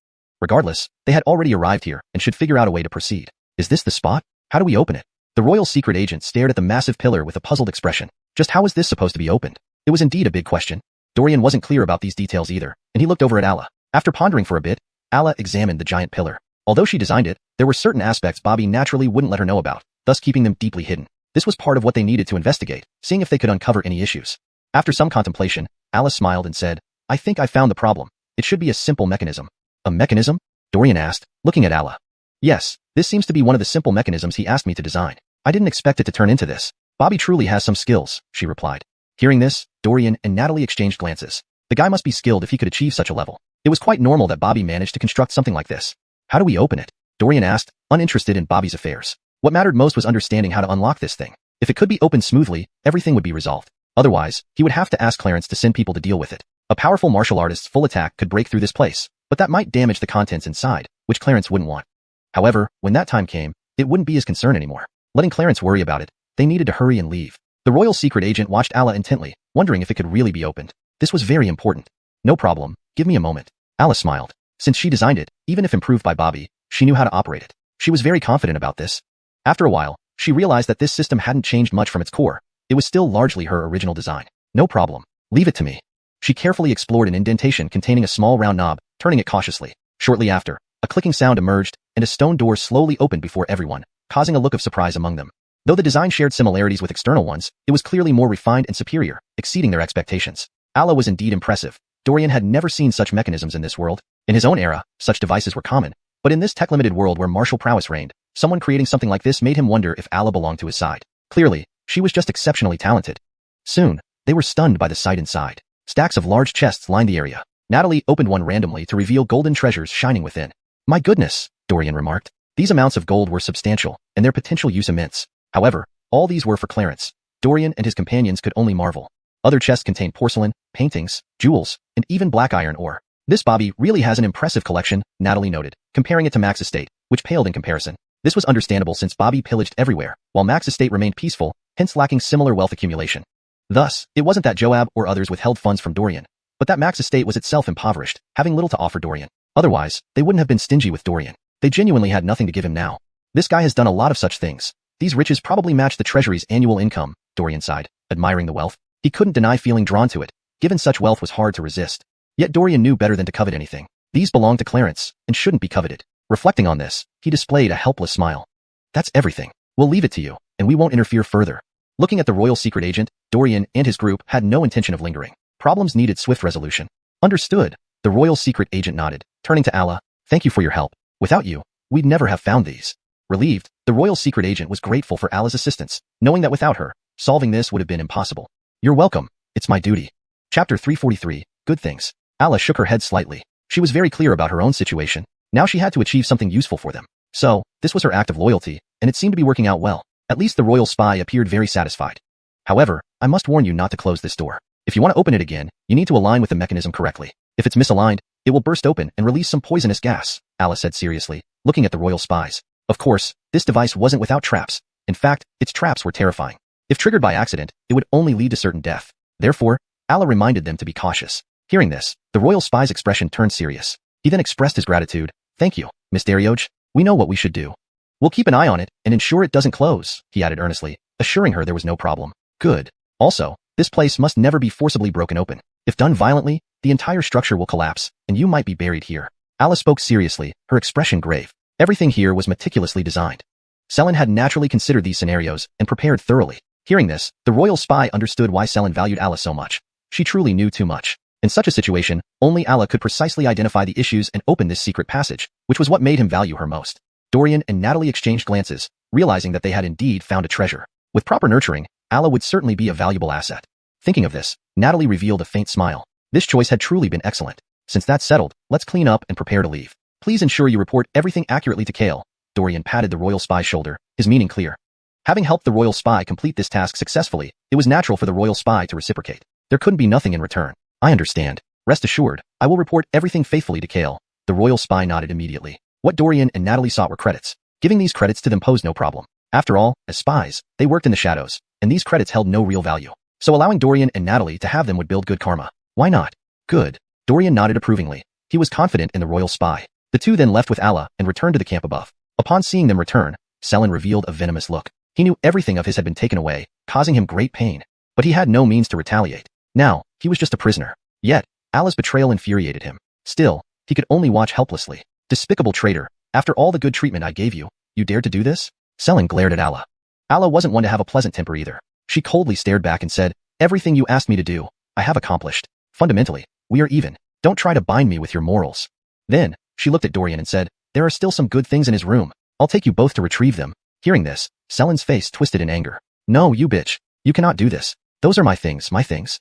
Regardless, they had already arrived here and should figure out a way to proceed. Is this the spot? How do we open it? The royal secret agent stared at the massive pillar with a puzzled expression. Just how was this supposed to be opened? It was indeed a big question. Dorian wasn't clear about these details either, and he looked over at Alla. After pondering for a bit, Alla examined the giant pillar. Although she designed it, there were certain aspects Bobby naturally wouldn't let her know about, thus keeping them deeply hidden. This was part of what they needed to investigate, seeing if they could uncover any issues. After some contemplation, Alla smiled and said, I think I found the problem. It should be a simple mechanism. A mechanism? Dorian asked, looking at Alla. Yes, this seems to be one of the simple mechanisms he asked me to design. I didn't expect it to turn into this. Bobby truly has some skills, she replied. Hearing this, Dorian and Natalie exchanged glances. The guy must be skilled if he could achieve such a level. It was quite normal that Bobby managed to construct something like this. How do we open it? Dorian asked, uninterested in Bobby's affairs. What mattered most was understanding how to unlock this thing. If it could be opened smoothly, everything would be resolved. Otherwise, he would have to ask Clarence to send people to deal with it. A powerful martial artist's full attack could break through this place, but that might damage the contents inside, which Clarence wouldn't want. However, when that time came, it wouldn't be his concern anymore. Letting Clarence worry about it, they needed to hurry and leave. The royal secret agent watched Alla intently, wondering if it could really be opened. This was very important. No problem, give me a moment. Alla smiled. Since she designed it, even if improved by Bobby, she knew how to operate it. She was very confident about this. After a while, she realized that this system hadn't changed much from its core. It was still largely her original design. No problem. Leave it to me. She carefully explored an indentation containing a small round knob, turning it cautiously. Shortly after, a clicking sound emerged, and a stone door slowly opened before everyone, causing a look of surprise among them. Though the design shared similarities with external ones, it was clearly more refined and superior, exceeding their expectations. Alla was indeed impressive. Dorian had never seen such mechanisms in this world. In his own era, such devices were common. But in this tech-limited world where martial prowess reigned, someone creating something like this made him wonder if Alla belonged to his side. Clearly, she was just exceptionally talented. Soon, they were stunned by the sight inside. Stacks of large chests lined the area. Natalie opened one randomly to reveal golden treasures shining within. My goodness, Dorian remarked. These amounts of gold were substantial, and their potential use immense. However, all these were for Clarence. Dorian and his companions could only marvel. Other chests contained porcelain, paintings, jewels, and even black iron ore. This Bobby really has an impressive collection, Natalie noted, comparing it to Max's estate, which paled in comparison. This was understandable since Bobby pillaged everywhere, while Max's estate remained peaceful, hence lacking similar wealth accumulation. Thus, it wasn't that Joab or others withheld funds from Dorian, but that Max's estate was itself impoverished, having little to offer Dorian. Otherwise, they wouldn't have been stingy with Dorian. They genuinely had nothing to give him now. This guy has done a lot of such things. These riches probably match the treasury's annual income, Dorian sighed, admiring the wealth. He couldn't deny feeling drawn to it. Given such wealth was hard to resist. Yet Dorian knew better than to covet anything. These belonged to Clarence, and shouldn't be coveted. Reflecting on this, he displayed a helpless smile. That's everything. We'll leave it to you, and we won't interfere further. Looking at the royal secret agent, Dorian and his group had no intention of lingering. Problems needed swift resolution. Understood. The royal secret agent nodded, turning to Alla. Thank you for your help. Without you, we'd never have found these. Relieved, the royal secret agent was grateful for Alla's assistance, knowing that without her, solving this would have been impossible. You're welcome. It's my duty. Chapter 343, Good Things. Alla shook her head slightly. She was very clear about her own situation. Now she had to achieve something useful for them. So, this was her act of loyalty, and it seemed to be working out well. At least the royal spy appeared very satisfied. However, I must warn you not to close this door. If you want to open it again, you need to align with the mechanism correctly. If it's misaligned, It will burst open and release some poisonous gas, Alice said seriously, looking at the royal spies. Of course, this device wasn't without traps. In fact, its traps were terrifying. If triggered by accident, it would only lead to certain death. Therefore, Allah reminded them to be cautious. Hearing this, the royal spy's expression turned serious. He then expressed his gratitude. Thank you, Miss Darioge. We know what we should do. We'll keep an eye on it and ensure it doesn't close, he added earnestly, assuring her there was no problem. Good. Also, this place must never be forcibly broken open. If done violently, the entire structure will collapse, and you might be buried here. Alice spoke seriously, her expression grave. Everything here was meticulously designed. Selin had naturally considered these scenarios and prepared thoroughly. Hearing this, the royal spy understood why Selin valued Alice so much. She truly knew too much. In such a situation, only Allah could precisely identify the issues and open this secret passage, which was what made him value her most. Dorian and Natalie exchanged glances, realizing that they had indeed found a treasure. With proper nurturing, Allah would certainly be a valuable asset. Thinking of this, Natalie revealed a faint smile. This choice had truly been excellent. Since that's settled, let's clean up and prepare to leave. Please ensure you report everything accurately to Kale. Dorian patted the royal spy's shoulder, his meaning clear. Having helped the royal spy complete this task successfully, it was natural for the royal spy to reciprocate. There couldn't be nothing in return. I understand. Rest assured, I will report everything faithfully to Kale. The royal spy nodded immediately. What Dorian and Natalie sought were credits. Giving these credits to them posed no problem. After all, as spies, they worked in the shadows, and these credits held no real value. So allowing Dorian and Natalie to have them would build good karma. Why not? Good. Dorian nodded approvingly. He was confident in the royal spy. The two then left with Allah and returned to the camp above. Upon seeing them return, Selin revealed a venomous look. He knew everything of his had been taken away, causing him great pain. But he had no means to retaliate. Now, he was just a prisoner. Yet, Allah's betrayal infuriated him. Still, he could only watch helplessly. Despicable traitor, after all the good treatment I gave you, you dared to do this? Selin glared at Allah. Allah wasn't one to have a pleasant temper either. She coldly stared back and said, everything you asked me to do, I have accomplished. Fundamentally, we are even. Don't try to bind me with your morals. Then, she looked at Dorian and said, there are still some good things in his room. I'll take you both to retrieve them. Hearing this, Selin's face twisted in anger. No, you bitch. You cannot do this. Those are my things, my things.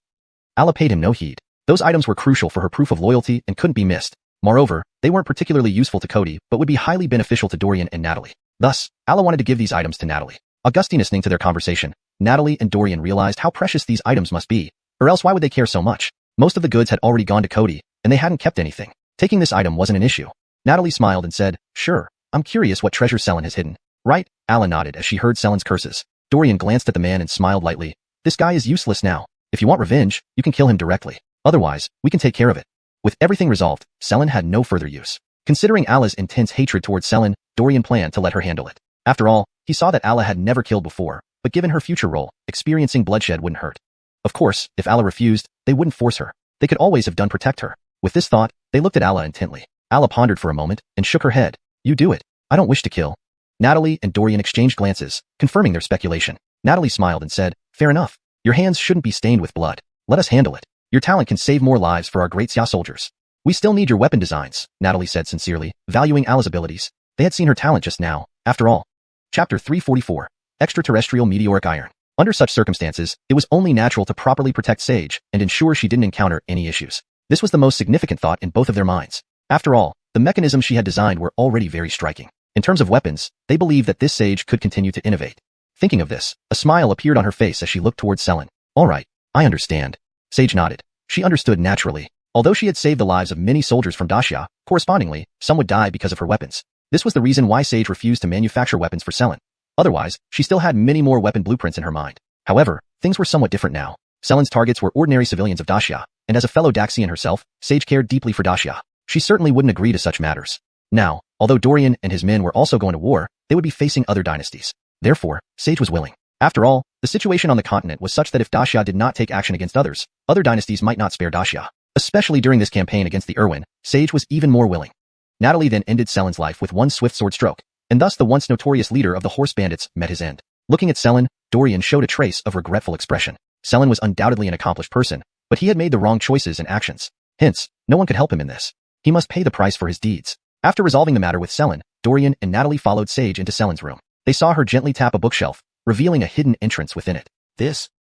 Allah paid him no heed. Those items were crucial for her proof of loyalty and couldn't be missed. Moreover, they weren't particularly useful to Cody, but would be highly beneficial to Dorian and Natalie. Thus, Allah wanted to give these items to Natalie. Augustine listening to their conversation, Natalie and Dorian realized how precious these items must be, or else why would they care so much? Most of the goods had already gone to Cody, and they hadn't kept anything. Taking this item wasn't an issue. Natalie smiled and said, sure, I'm curious what treasure Selin has hidden. Right? Allah nodded as she heard Selin's curses. Dorian glanced at the man and smiled lightly. This guy is useless now. If you want revenge, you can kill him directly. Otherwise, we can take care of it. With everything resolved, Selin had no further use. Considering Allah's intense hatred towards Selin, Dorian planned to let her handle it. After all, he saw that Allah had never killed before, but given her future role, experiencing bloodshed wouldn't hurt. Of course, if Allah refused, they wouldn't force her. They could always have done protect her. With this thought, they looked at Allah intently. Allah pondered for a moment and shook her head. You do it. I don't wish to kill. Natalie and Dorian exchanged glances, confirming their speculation. Natalie smiled and said, fair enough. Your hands shouldn't be stained with blood. Let us handle it. Your talent can save more lives for our great Xia soldiers. We still need your weapon designs, Natalie said sincerely, valuing Allah's abilities. They had seen her talent just now, after all. Chapter 344. Extraterrestrial Meteoric Iron. Under such circumstances, it was only natural to properly protect Sage and ensure she didn't encounter any issues. This was the most significant thought in both of their minds. After all, the mechanisms she had designed were already very striking. In terms of weapons, they believed that this Sage could continue to innovate. Thinking of this, a smile appeared on her face as she looked towards Selin. All right, I understand. Sage nodded. She understood naturally. Although she had saved the lives of many soldiers from Dacia, correspondingly, some would die because of her weapons. This was the reason why Sage refused to manufacture weapons for Selin. Otherwise, she still had many more weapon blueprints in her mind. However, things were somewhat different now. Selin's targets were ordinary civilians of Dacia, and as a fellow Daxian herself, Sage cared deeply for Dacia. She certainly wouldn't agree to such matters. Now, although Dorian and his men were also going to war, they would be facing other dynasties. Therefore, Sage was willing. After all, the situation on the continent was such that if Dacia did not take action against others, other dynasties might not spare Dacia. Especially during this campaign against the Irwin, Sage was even more willing. Natalie then ended Selin's life with one swift sword stroke, and thus the once notorious leader of the horse bandits met his end. Looking at Selin, Dorian showed a trace of regretful expression. Selin was undoubtedly an accomplished person, but he had made the wrong choices and actions. Hence, no one could help him in this. He must pay the price for his deeds. After resolving the matter with Selin, Dorian and Natalie followed Sage into Selin's room. They saw her gently tap a bookshelf, revealing a hidden entrance within it.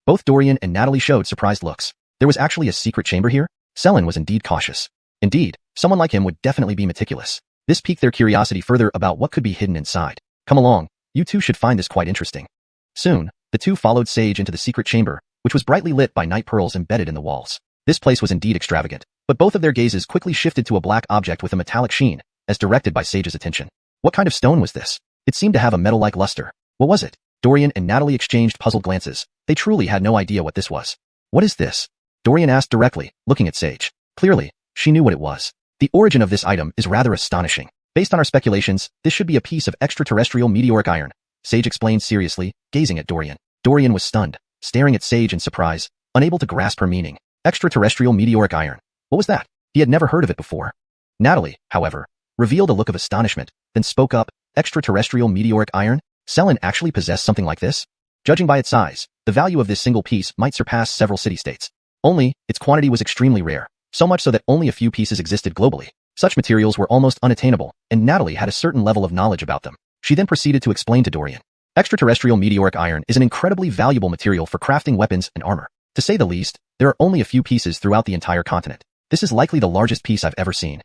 Both Dorian and Natalie showed surprised looks. There was actually a secret chamber here? Selin was indeed cautious. Indeed, someone like him would definitely be meticulous. This piqued their curiosity further about what could be hidden inside. Come along, you two should find this quite interesting. Soon, the two followed Sage into the secret chamber, which was brightly lit by night pearls embedded in the walls. This place was indeed extravagant. but both of their gazes quickly shifted to a black object with a metallic sheen, as directed by Sage's attention. What kind of stone was this? It seemed to have a metal-like luster. What was it? Dorian and Natalie exchanged puzzled glances. They truly had no idea what this was. What is this? Dorian asked directly, looking at Sage. Clearly, she knew what it was. The origin of this item is rather astonishing. Based on our speculations, this should be a piece of extraterrestrial meteoric iron, Sage explained seriously, gazing at Dorian. Dorian was stunned, staring at Sage in surprise, unable to grasp her meaning. Extraterrestrial meteoric iron. What was that? He had never heard of it before. Natalie, however, revealed a look of astonishment, then spoke up. Extraterrestrial meteoric iron? Selen actually possessed something like this? Judging by its size, the value of this single piece might surpass several city-states. Only, its quantity was extremely rare, so much so that only a few pieces existed globally. Such materials were almost unattainable, and Natalie had a certain level of knowledge about them. She then proceeded to explain to Dorian. Extraterrestrial meteoric iron is an incredibly valuable material for crafting weapons and armor. To say the least, there are only a few pieces throughout the entire continent. This is likely the largest piece I've ever seen.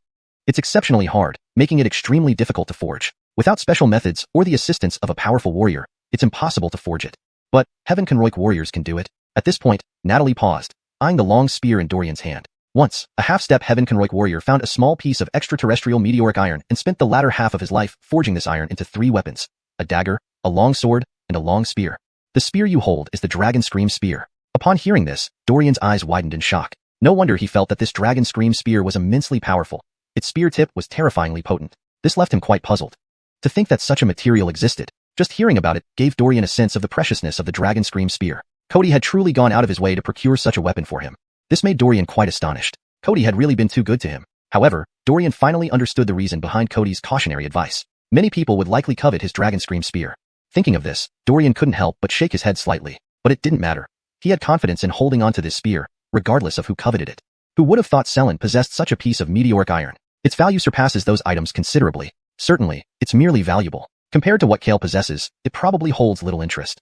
It's exceptionally hard, making it extremely difficult to forge. Without special methods or the assistance of a powerful warrior, it's impossible to forge it. But Heaven Conroik warriors can do it. At this point, Natalie paused, eyeing the long spear in Dorian's hand. Once, a half-step Heaven Conroik warrior found a small piece of extraterrestrial meteoric iron and spent the latter half of his life forging this iron into 3 weapons: a dagger, a long sword, and a long spear. The spear you hold is the Dragon Scream Spear. Upon hearing this, Dorian's eyes widened in shock. No wonder he felt that this Dragon Scream Spear was immensely powerful. Its spear tip was terrifyingly potent. This left him quite puzzled. To think that such a material existed, just hearing about it gave Dorian a sense of the preciousness of the Dragon Scream Spear. Cody had truly gone out of his way to procure such a weapon for him. This made Dorian quite astonished. Cody had really been too good to him. However, Dorian finally understood the reason behind Cody's cautionary advice. Many people would likely covet his Dragon Scream Spear. Thinking of this, Dorian couldn't help but shake his head slightly. But it didn't matter. He had confidence in holding onto this spear, regardless of who coveted it. Who would have thought Selen possessed such a piece of meteoric iron? Its value surpasses those items considerably. Certainly, it's merely valuable. Compared to what Kale possesses, it probably holds little interest.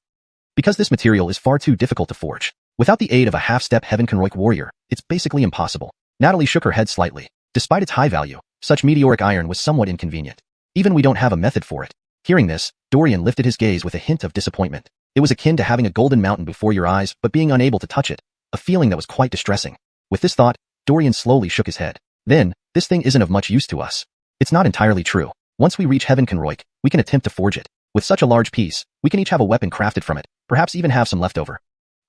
Because this material is far too difficult to forge. Without the aid of a half-step Heaven Conroik warrior, it's basically impossible. Natalie shook her head slightly. Despite its high value, such meteoric iron was somewhat inconvenient. Even we don't have a method for it. Hearing this, Dorian lifted his gaze with a hint of disappointment. It was akin to having a golden mountain before your eyes but being unable to touch it, a feeling that was quite distressing. With this thought, Dorian slowly shook his head. Then, this thing isn't of much use to us. It's not entirely true. Once we reach Heaven Conroik, we can attempt to forge it. With such a large piece, we can each have a weapon crafted from it, perhaps even have some left over.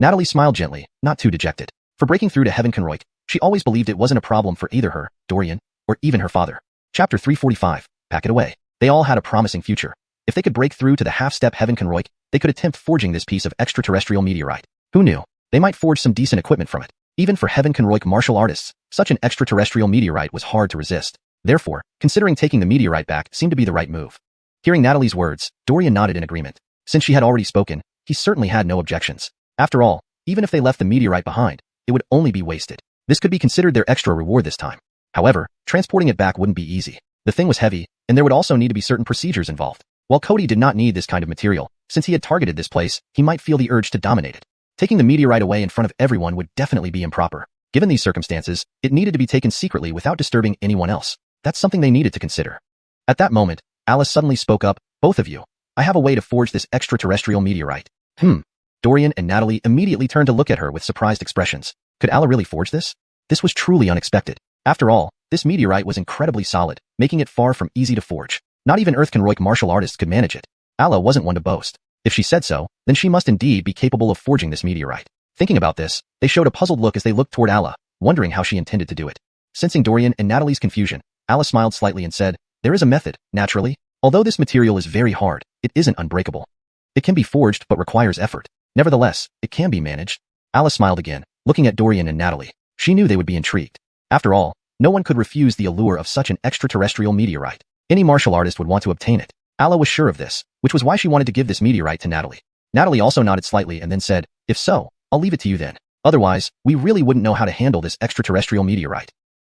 Natalie smiled gently, not too dejected. For breaking through to Heaven Conroik, she always believed it wasn't a problem for either her, Dorian, or even her father. Chapter 345, Pack It Away. They all had a promising future. If they could break through to the half-step Heaven Conroik, they could attempt forging this piece of extraterrestrial meteorite. Who knew? They might forge some decent equipment from it. Even for Heaven Conroik martial artists, such an extraterrestrial meteorite was hard to resist. Therefore, considering taking the meteorite back seemed to be the right move. Hearing Natalie's words, Dorian nodded in agreement. Since she had already spoken, he certainly had no objections. After all, even if they left the meteorite behind, it would only be wasted. This could be considered their extra reward this time. However, transporting it back wouldn't be easy. The thing was heavy, and there would also need to be certain procedures involved. While Cody did not need this kind of material, since he had targeted this place, he might feel the urge to dominate it. Taking the meteorite away in front of everyone would definitely be improper. Given these circumstances, it needed to be taken secretly without disturbing anyone else. That's something they needed to consider. At that moment, Alice suddenly spoke up, "Both of you, I have a way to forge this extraterrestrial meteorite." Dorian and Natalie immediately turned to look at her with surprised expressions. Could Ala really forge this? This was truly unexpected. After all, this meteorite was incredibly solid, making it far from easy to forge. Not even Earth Conroik martial artists could manage it. Ala wasn't one to boast. If she said so, then she must indeed be capable of forging this meteorite. Thinking about this, they showed a puzzled look as they looked toward Ala, wondering how she intended to do it. Sensing Dorian and Natalie's confusion, Ala smiled slightly and said, "There is a method, naturally. Although this material is very hard, it isn't unbreakable. It can be forged but requires effort. Nevertheless, it can be managed." Ala smiled again, looking at Dorian and Natalie. She knew they would be intrigued. After all, no one could refuse the allure of such an extraterrestrial meteorite. Any martial artist would want to obtain it. Ala was sure of this, which was why she wanted to give this meteorite to Natalie. Natalie also nodded slightly and then said, "If so, I'll leave it to you then. Otherwise, we really wouldn't know how to handle this extraterrestrial meteorite."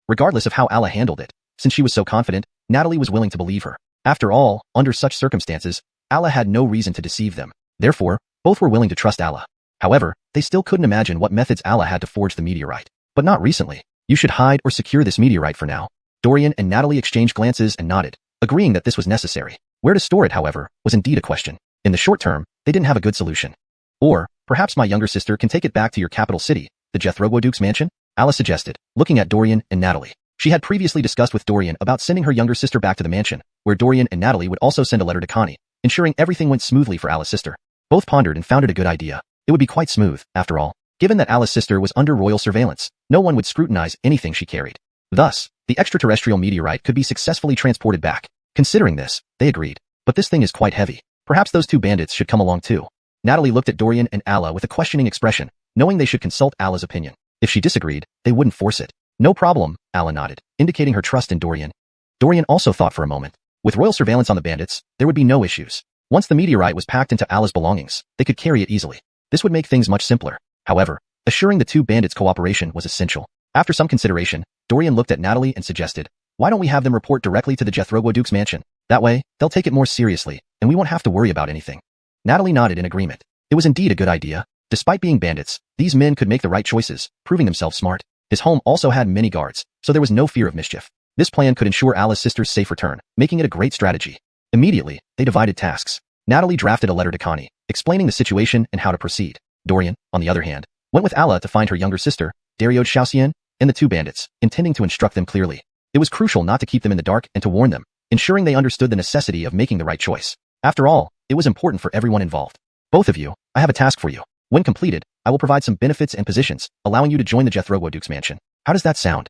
Regardless of how Ala handled it, since she was so confident, Natalie was willing to believe her. After all, under such circumstances, Ala had no reason to deceive them. Therefore, both were willing to trust Ala. However, they still couldn't imagine what methods Ala had to forge the meteorite. But not recently. "You should hide or secure this meteorite for now." Dorian and Natalie exchanged glances and nodded, agreeing that this was necessary. Where to store it, however, was indeed a question. In the short term, they didn't have a good solution. "Or, perhaps my younger sister can take it back to your capital city, the Jethro Duke's mansion?" Alice suggested, looking at Dorian and Natalie. She had previously discussed with Dorian about sending her younger sister back to the mansion, where Dorian and Natalie would also send a letter to Connie, ensuring everything went smoothly for Alice's sister. Both pondered and found it a good idea. It would be quite smooth, after all. Given that Alice's sister was under royal surveillance, no one would scrutinize anything she carried. Thus, the extraterrestrial meteorite could be successfully transported back. Considering this, they agreed. But this thing is quite heavy. Perhaps those two bandits should come along too. Natalie looked at Dorian and Alla with a questioning expression, knowing they should consult Alla's opinion. If she disagreed, they wouldn't force it. No problem, Alla nodded, indicating her trust in Dorian. Dorian also thought for a moment. With royal surveillance on the bandits, there would be no issues. Once the meteorite was packed into Alla's belongings, they could carry it easily. This would make things much simpler. However, assuring the two bandits' cooperation was essential. After some consideration, Dorian looked at Natalie and suggested, why don't we have them report directly to the Jethrogo Duke's mansion? That way, they'll take it more seriously, and we won't have to worry about anything. Natalie nodded in agreement. It was indeed a good idea. Despite being bandits, these men could make the right choices, proving themselves smart. His home also had many guards, so there was no fear of mischief. This plan could ensure Alla's sister's safe return, making it a great strategy. Immediately, they divided tasks. Natalie drafted a letter to Connie, explaining the situation and how to proceed. Dorian, on the other hand, went with Alla to find her younger sister, Dario Xiaoxian, and the two bandits, intending to instruct them clearly. It was crucial not to keep them in the dark and to warn them, ensuring they understood the necessity of making the right choice. After all, it was important for everyone involved. Both of you, I have a task for you. When completed, I will provide some benefits and positions, allowing you to join the Jethrogo Duke's mansion. How does that sound?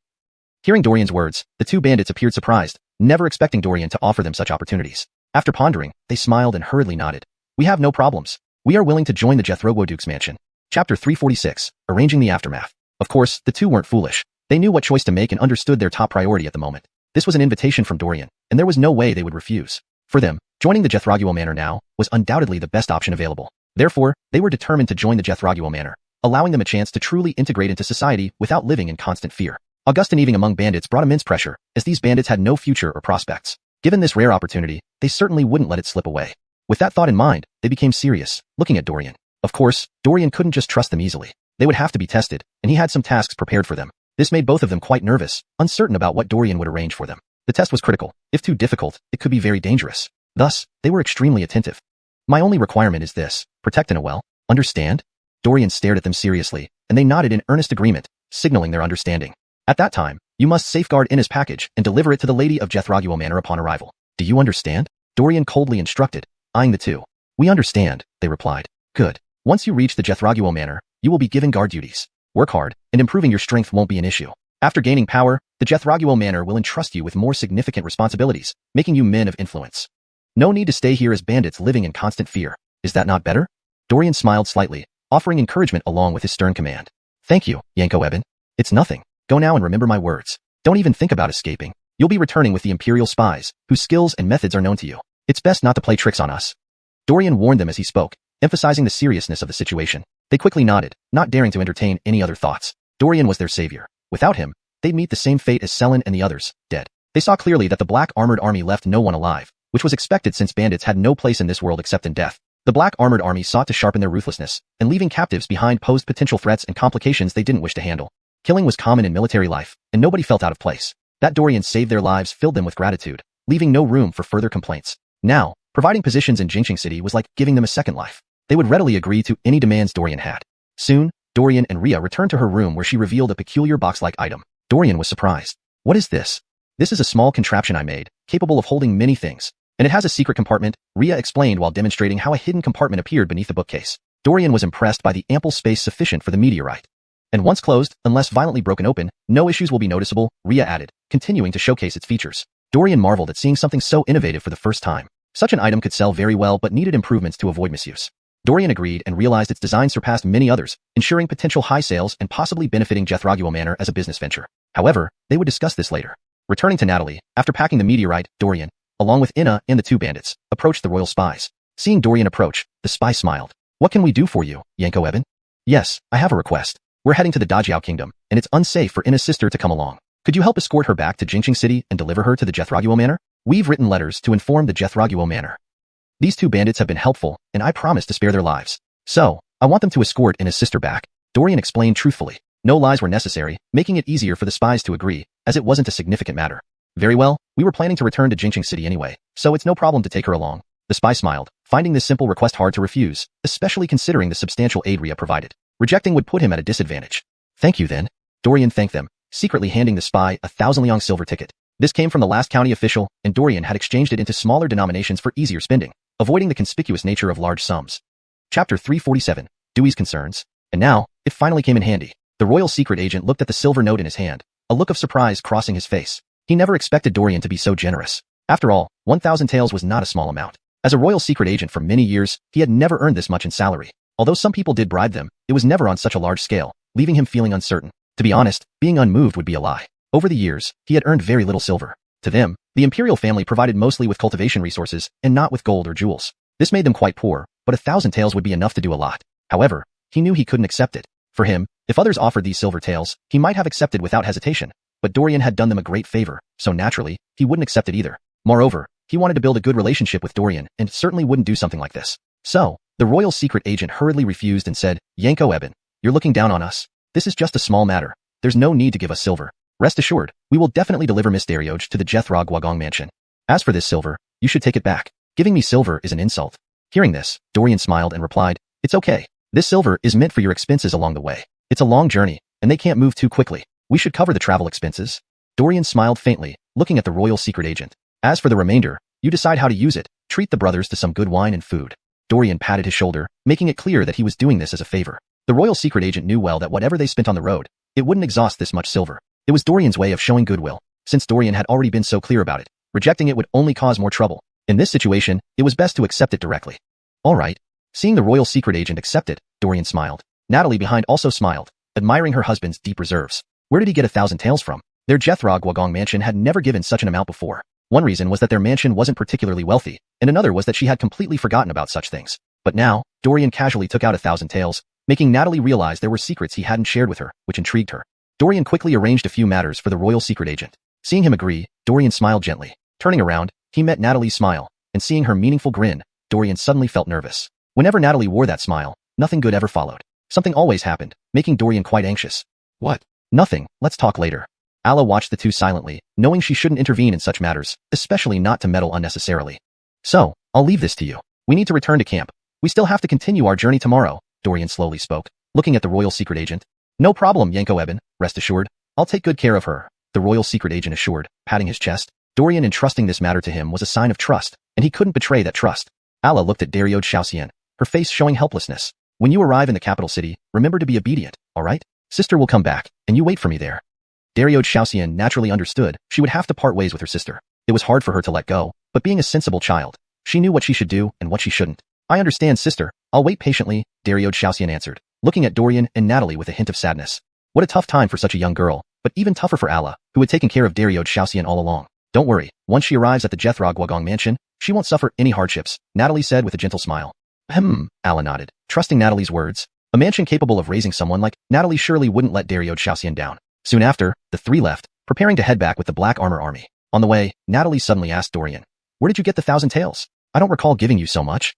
Hearing Dorian's words, the two bandits appeared surprised, never expecting Dorian to offer them such opportunities. After pondering, they smiled and hurriedly nodded. We have no problems. We are willing to join the Jethrogo Duke's mansion. Chapter 346, Arranging the Aftermath. Of course, the two weren't foolish. They knew what choice to make and understood their top priority at the moment. This was an invitation from Dorian, and there was no way they would refuse. For them, joining the Jethrogo Manor now was undoubtedly the best option available. Therefore, they were determined to join the Jethrogo Manor, allowing them a chance to truly integrate into society without living in constant fear. August and Eving among bandits brought immense pressure, as these bandits had no future or prospects. Given this rare opportunity, they certainly wouldn't let it slip away. With that thought in mind, they became serious, looking at Dorian. Of course, Dorian couldn't just trust them easily. They would have to be tested, and he had some tasks prepared for them. This made both of them quite nervous, uncertain about what Dorian would arrange for them. The test was critical. If too difficult, it could be very dangerous. Thus, they were extremely attentive. My only requirement is this: protect Noel. Understand? Dorian stared at them seriously, and they nodded in earnest agreement, signaling their understanding. At that time, you must safeguard Ina's package and deliver it to the lady of Jethrogo Manor upon arrival. Do you understand? Dorian coldly instructed, eyeing the two. We understand, they replied. Good. Once you reach the Jethrogo Manor, you will be given guard duties. Work hard, and improving your strength won't be an issue. After gaining power, the Jethrogo Manor will entrust you with more significant responsibilities, making you men of influence. No need to stay here as bandits living in constant fear. Is that not better? Dorian smiled slightly, offering encouragement along with his stern command. Thank you, Yanko Eben. It's nothing. Go now and remember my words. Don't even think about escaping. You'll be returning with the Imperial spies, whose skills and methods are known to you. It's best not to play tricks on us. Dorian warned them as he spoke, emphasizing the seriousness of the situation. They quickly nodded, not daring to entertain any other thoughts. Dorian was their savior. Without him, they'd meet the same fate as Selen and the others, dead. They saw clearly that the Black Armored Army left no one alive, which was expected since bandits had no place in this world except in death. The Black Armored Army sought to sharpen their ruthlessness, and leaving captives behind posed potential threats and complications they didn't wish to handle. Killing was common in military life, and nobody felt out of place. That Dorian saved their lives filled them with gratitude, leaving no room for further complaints. Now, providing positions in Jinxing City was like giving them a second life. They would readily agree to any demands Dorian had. Soon, Dorian and Rhea returned to her room where she revealed a peculiar box-like item. Dorian was surprised. What is this? This is a small contraption I made, capable of holding many things. And it has a secret compartment, Rhea explained while demonstrating how a hidden compartment appeared beneath the bookcase. Dorian was impressed by the ample space sufficient for the meteorite. And once closed, unless violently broken open, no issues will be noticeable, Rhea added, continuing to showcase its features. Dorian marveled at seeing something so innovative for the first time. Such an item could sell very well but needed improvements to avoid misuse. Dorian agreed and realized its design surpassed many others, ensuring potential high sales and possibly benefiting Jethrogo Manor as a business venture. However, they would discuss this later. Returning to Natalie, after packing the meteorite, Dorian, along with Ina and the two bandits, approached the royal spies. Seeing Dorian approach, the spy smiled. What can we do for you, Yanko Eben? Yes, I have a request. We're heading to the Dajiao Kingdom, and it's unsafe for Ina's sister to come along. Could you help escort her back to Jinxing City and deliver her to the Jethrogo Manor? We've written letters to inform the Jethrogo Manor. These two bandits have been helpful, and I promise to spare their lives. So, I want them to escort Ina's sister back. Dorian explained truthfully. No lies were necessary, making it easier for the spies to agree, as it wasn't a significant matter. Very well, we were planning to return to Jinxing City anyway, so it's no problem to take her along. The spy smiled, finding this simple request hard to refuse, especially considering the substantial aid Rhea provided. Rejecting would put him at a disadvantage. Thank you then. Dorian thanked them, secretly handing the spy a 1,000 liang silver ticket. This came from the last county official, and Dorian had exchanged it into smaller denominations for easier spending, avoiding the conspicuous nature of large sums. Chapter 347, Dewey's Concerns. And now, it finally came in handy. The royal secret agent looked at the silver note in his hand, a look of surprise crossing his face. He never expected Dorian to be so generous. After all, 1,000 taels was not a small amount. As a royal secret agent for many years, he had never earned this much in salary. Although some people did bribe them, it was never on such a large scale, leaving him feeling uncertain. To be honest, being unmoved would be a lie. Over the years, he had earned very little silver. To them, the imperial family provided mostly with cultivation resources and not with gold or jewels. This made them quite poor, but 1,000 taels would be enough to do a lot. However, he knew he couldn't accept it. For him, if others offered these silver taels, he might have accepted without hesitation. But Dorian had done them a great favor, so naturally, he wouldn't accept it either. Moreover, he wanted to build a good relationship with Dorian and certainly wouldn't do something like this. So, the royal secret agent hurriedly refused and said, "Yanko Eben, you're looking down on us. This is just a small matter. There's no need to give us silver. Rest assured, we will definitely deliver Miss Darioj to the Jethro Gwagong mansion. As for this silver, you should take it back. Giving me silver is an insult." Hearing this, Dorian smiled and replied, "It's okay. This silver is meant for your expenses along the way. It's a long journey, and they can't move too quickly. We should cover the travel expenses." Dorian smiled faintly, looking at the royal secret agent. "As for the remainder, you decide how to use it. Treat the brothers to some good wine and food." Dorian patted his shoulder, making it clear that he was doing this as a favor. The royal secret agent knew well that whatever they spent on the road, it wouldn't exhaust this much silver. It was Dorian's way of showing goodwill. Since Dorian had already been so clear about it, rejecting it would only cause more trouble. In this situation, it was best to accept it directly. All right. Seeing the royal secret agent accept it, Dorian smiled. Natalie behind also smiled, admiring her husband's deep reserves. Where did he get 1,000 taels from? Their Jethro Gwagong mansion had never given such an amount before. One reason was that their mansion wasn't particularly wealthy, and another was that she had completely forgotten about such things. But now, Dorian casually took out 1,000 taels, making Natalie realize there were secrets he hadn't shared with her, which intrigued her. Dorian quickly arranged a few matters for the royal secret agent. Seeing him agree, Dorian smiled gently. Turning around, he met Natalie's smile, and seeing her meaningful grin, Dorian suddenly felt nervous. Whenever Natalie wore that smile, nothing good ever followed. Something always happened, making Dorian quite anxious. "What?" "Nothing, let's talk later." Alla watched the two silently, knowing she shouldn't intervene in such matters, especially not to meddle unnecessarily. "So, I'll leave this to you. We need to return to camp. We still have to continue our journey tomorrow," Dorian slowly spoke, looking at the royal secret agent. "No problem, Yanko Eben, rest assured. I'll take good care of her," the royal secret agent assured, patting his chest. Dorian entrusting this matter to him was a sign of trust, and he couldn't betray that trust. Alla looked at Darioj Xiaoxian, her face showing helplessness. "When you arrive in the capital city, remember to be obedient, alright? Sister will come back, and you wait for me there." Darioj Xiaoxian naturally understood she would have to part ways with her sister. It was hard for her to let go, but being a sensible child, she knew what she should do and what she shouldn't. "I understand, sister. I'll wait patiently," Darioj Xiaoxian answered, looking at Dorian and Natalie with a hint of sadness. What a tough time for such a young girl, but even tougher for Alla, who had taken care of Darioj Xiaoxian all along. "Don't worry, once she arrives at the Jethro Gwagong mansion, she won't suffer any hardships," Natalie said with a gentle smile. Alla nodded, trusting Natalie's words. A mansion capable of raising someone like Natalie surely wouldn't let Darioj Xiaoxian down. Soon after, the three left, preparing to head back with the Black Armor Army. On the way, Natalie suddenly asked Dorian, "Where did you get the 1,000 taels? I don't recall giving you so much."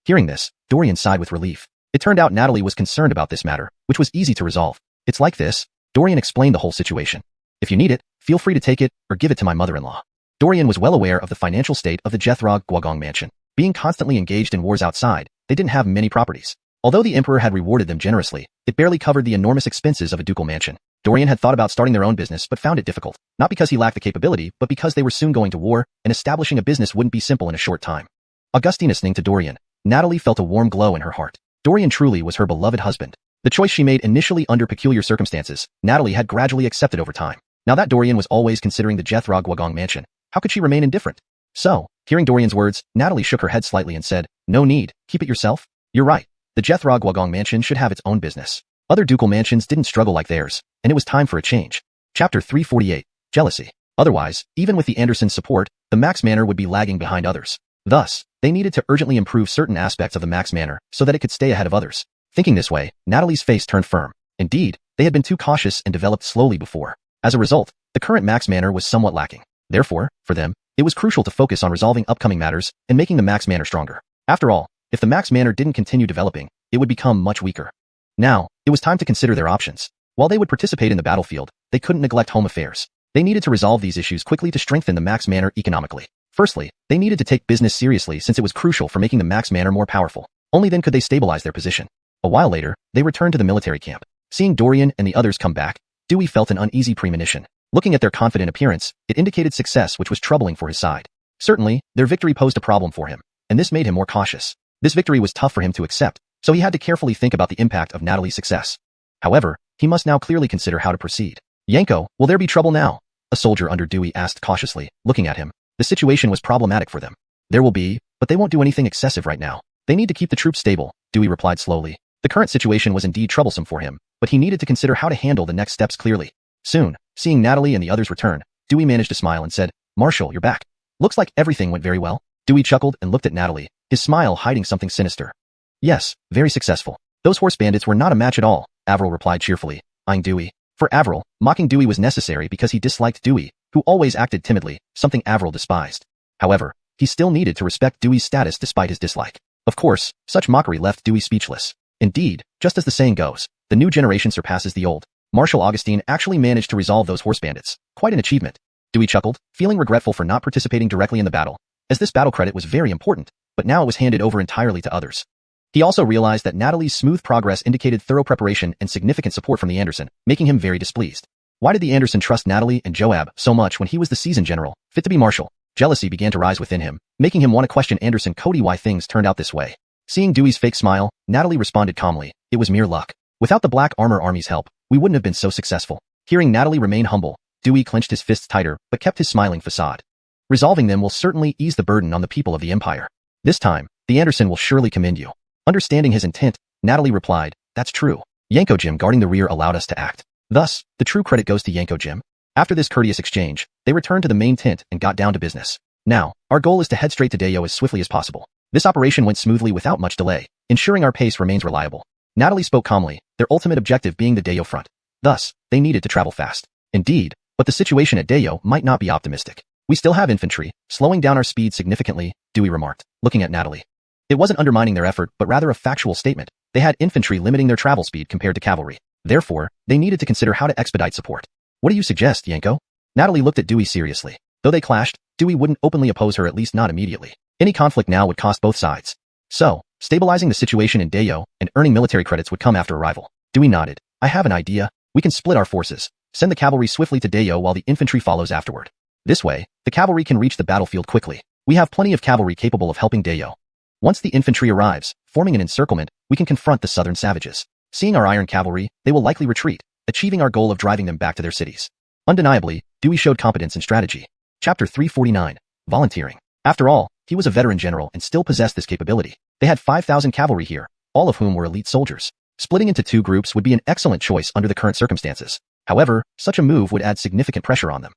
Hearing this, Dorian sighed with relief. It turned out Natalie was concerned about this matter, which was easy to resolve. "It's like this." Dorian explained the whole situation. "If you need it, feel free to take it or give it to my mother-in-law." Dorian was well aware of the financial state of the Jethro Gwagong mansion. Being constantly engaged in wars outside, they didn't have many properties. Although the emperor had rewarded them generously, it barely covered the enormous expenses of a ducal mansion. Dorian had thought about starting their own business but found it difficult, not because he lacked the capability but because they were soon going to war, and establishing a business wouldn't be simple in a short time. Augustine listening to Dorian, Natalie felt a warm glow in her heart. Dorian truly was her beloved husband. The choice she made initially under peculiar circumstances, Natalie had gradually accepted over time. Now that Dorian was always considering the Jethro Gwagong mansion, how could she remain indifferent? So, hearing Dorian's words, Natalie shook her head slightly and said, "No need, keep it yourself." "You're right. The Jethro Gwagong mansion should have its own business. Other ducal mansions didn't struggle like theirs, and it was time for a change." Chapter 348, Jealousy. Otherwise, even with the Andersons' support, the Max Manor would be lagging behind others. Thus, they needed to urgently improve certain aspects of the Max Manor so that it could stay ahead of others. Thinking this way, Natalie's face turned firm. Indeed, they had been too cautious and developed slowly before. As a result, the current Max Manor was somewhat lacking. Therefore, for them, it was crucial to focus on resolving upcoming matters and making the Max Manor stronger. After all, if the Max Manor didn't continue developing, it would become much weaker. Now, it was time to consider their options. While they would participate in the battlefield, they couldn't neglect home affairs. They needed to resolve these issues quickly to strengthen the Max Manor economically. Firstly, they needed to take business seriously since it was crucial for making the Max Manor more powerful. Only then could they stabilize their position. A while later, they returned to the military camp. Seeing Dorian and the others come back, Dewey felt an uneasy premonition. Looking at their confident appearance, it indicated success, which was troubling for his side. Certainly, their victory posed a problem for him, and this made him more cautious. This victory was tough for him to accept, so he had to carefully think about the impact of Natalie's success. However, he must now clearly consider how to proceed. Yanko, will there be trouble now? A soldier under Dewey asked cautiously, looking at him. The situation was problematic for them. There will be, but they won't do anything excessive right now. They need to keep the troops stable, Dewey replied slowly. The current situation was indeed troublesome for him, but he needed to consider how to handle the next steps clearly. Soon, seeing Natalie and the others return, Dewey managed to smile and said, Marshal, you're back. Looks like everything went very well. Dewey chuckled and looked at Natalie, his smile hiding something sinister. Yes, very successful. Those horse bandits were not a match at all, Avril replied cheerfully, eyeing Dewey. For Avril, mocking Dewey was necessary because he disliked Dewey, who always acted timidly, something Avril despised. However, he still needed to respect Dewey's status despite his dislike. Of course, such mockery left Dewey speechless. Indeed, just as the saying goes, the new generation surpasses the old. Marshal Augustine actually managed to resolve those horse bandits. Quite an achievement. Dewey chuckled, feeling regretful for not participating directly in the battle, as this battle credit was very important, but now it was handed over entirely to others. He also realized that Natalie's smooth progress indicated thorough preparation and significant support from the Anderson, making him very displeased. Why did the Anderson trust Natalie and Joab so much when he was the seasoned general, fit to be marshal? Jealousy began to rise within him, making him want to question Anderson Cody why things turned out this way. Seeing Dewey's fake smile, Natalie responded calmly, it was mere luck. Without the Black Armor Army's help, we wouldn't have been so successful. Hearing Natalie remain humble, Dewey clenched his fists tighter but kept his smiling facade. Resolving them will certainly ease the burden on the people of the Empire. This time, the Anderson will surely commend you. Understanding his intent, Natalie replied, that's true. Yanko Jim guarding the rear allowed us to act. Thus, the true credit goes to Yanko Jim. After this courteous exchange, they returned to the main tent and got down to business. Now, our goal is to head straight to Dayo as swiftly as possible. This operation went smoothly without much delay, ensuring our pace remains reliable. Natalie spoke calmly, their ultimate objective being the Dayo front. Thus, they needed to travel fast. Indeed, but the situation at Dayo might not be optimistic. We still have infantry, slowing down our speed significantly, Dewey remarked, looking at Natalie. It wasn't undermining their effort but rather a factual statement. They had infantry limiting their travel speed compared to cavalry. Therefore, they needed to consider how to expedite support. What do you suggest, Yanko? Natalie looked at Dewey seriously. Though they clashed, Dewey wouldn't openly oppose her, at least not immediately. Any conflict now would cost both sides. So, stabilizing the situation in Dayo and earning military credits would come after arrival. Dewey nodded. I have an idea. We can split our forces. Send the cavalry swiftly to Dayo while the infantry follows afterward. This way, the cavalry can reach the battlefield quickly. We have plenty of cavalry capable of helping Dayo. Once the infantry arrives, forming an encirclement, we can confront the southern savages. Seeing our iron cavalry, they will likely retreat, achieving our goal of driving them back to their cities. Undeniably, Dewey showed competence in strategy. Chapter 349. Volunteering. After all, he was a veteran general and still possessed this capability. They had 5,000 cavalry here, all of whom were elite soldiers. Splitting into two groups would be an excellent choice under the current circumstances. However, such a move would add significant pressure on them.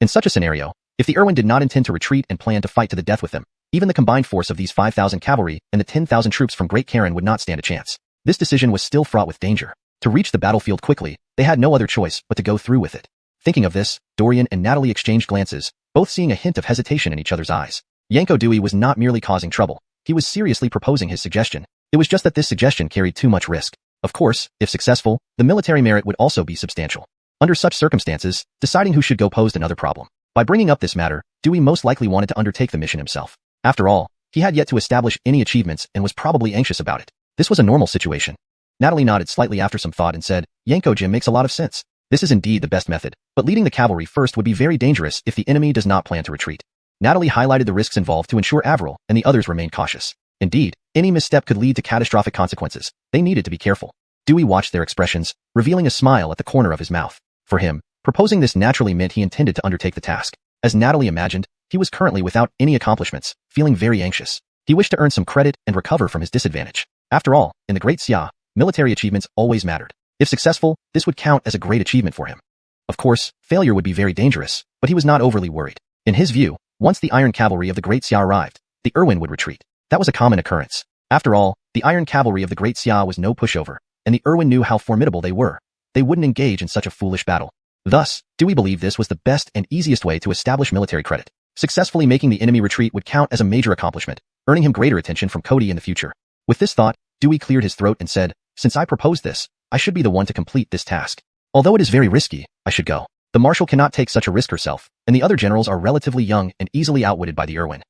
In such a scenario, if the Irwin did not intend to retreat and plan to fight to the death with them, even the combined force of these 5,000 cavalry and the 10,000 troops from Great Karen would not stand a chance. This decision was still fraught with danger. To reach the battlefield quickly, they had no other choice but to go through with it. Thinking of this, Dorian and Natalie exchanged glances, both seeing a hint of hesitation in each other's eyes. Yanko Dewey was not merely causing trouble. He was seriously proposing his suggestion. It was just that this suggestion carried too much risk. Of course, if successful, the military merit would also be substantial. Under such circumstances, deciding who should go posed another problem. By bringing up this matter, Dewey most likely wanted to undertake the mission himself. After all, he had yet to establish any achievements and was probably anxious about it. This was a normal situation. Natalie nodded slightly after some thought and said, Yanko Jim makes a lot of sense. This is indeed the best method, but leading the cavalry first would be very dangerous if the enemy does not plan to retreat. Natalie highlighted the risks involved to ensure Avril and the others remained cautious. Indeed, any misstep could lead to catastrophic consequences. They needed to be careful. Dewey watched their expressions, revealing a smile at the corner of his mouth. For him, proposing this naturally meant he intended to undertake the task. As Natalie imagined, he was currently without any accomplishments, feeling very anxious. He wished to earn some credit and recover from his disadvantage. After all, in the Great Xia, military achievements always mattered. If successful, this would count as a great achievement for him. Of course, failure would be very dangerous, but he was not overly worried. In his view, once the Iron Cavalry of the Great Xia arrived, the Irwin would retreat. That was a common occurrence. After all, the Iron Cavalry of the Great Xia was no pushover, and the Irwin knew how formidable they were. They wouldn't engage in such a foolish battle. Thus, Dewey believed this was the best and easiest way to establish military credit. Successfully making the enemy retreat would count as a major accomplishment, earning him greater attention from Cody in the future. With this thought, Dewey cleared his throat and said, since I proposed this, I should be the one to complete this task. Although it is very risky, I should go. The Marshal cannot take such a risk herself, and the other generals are relatively young and easily outwitted by the Irwin.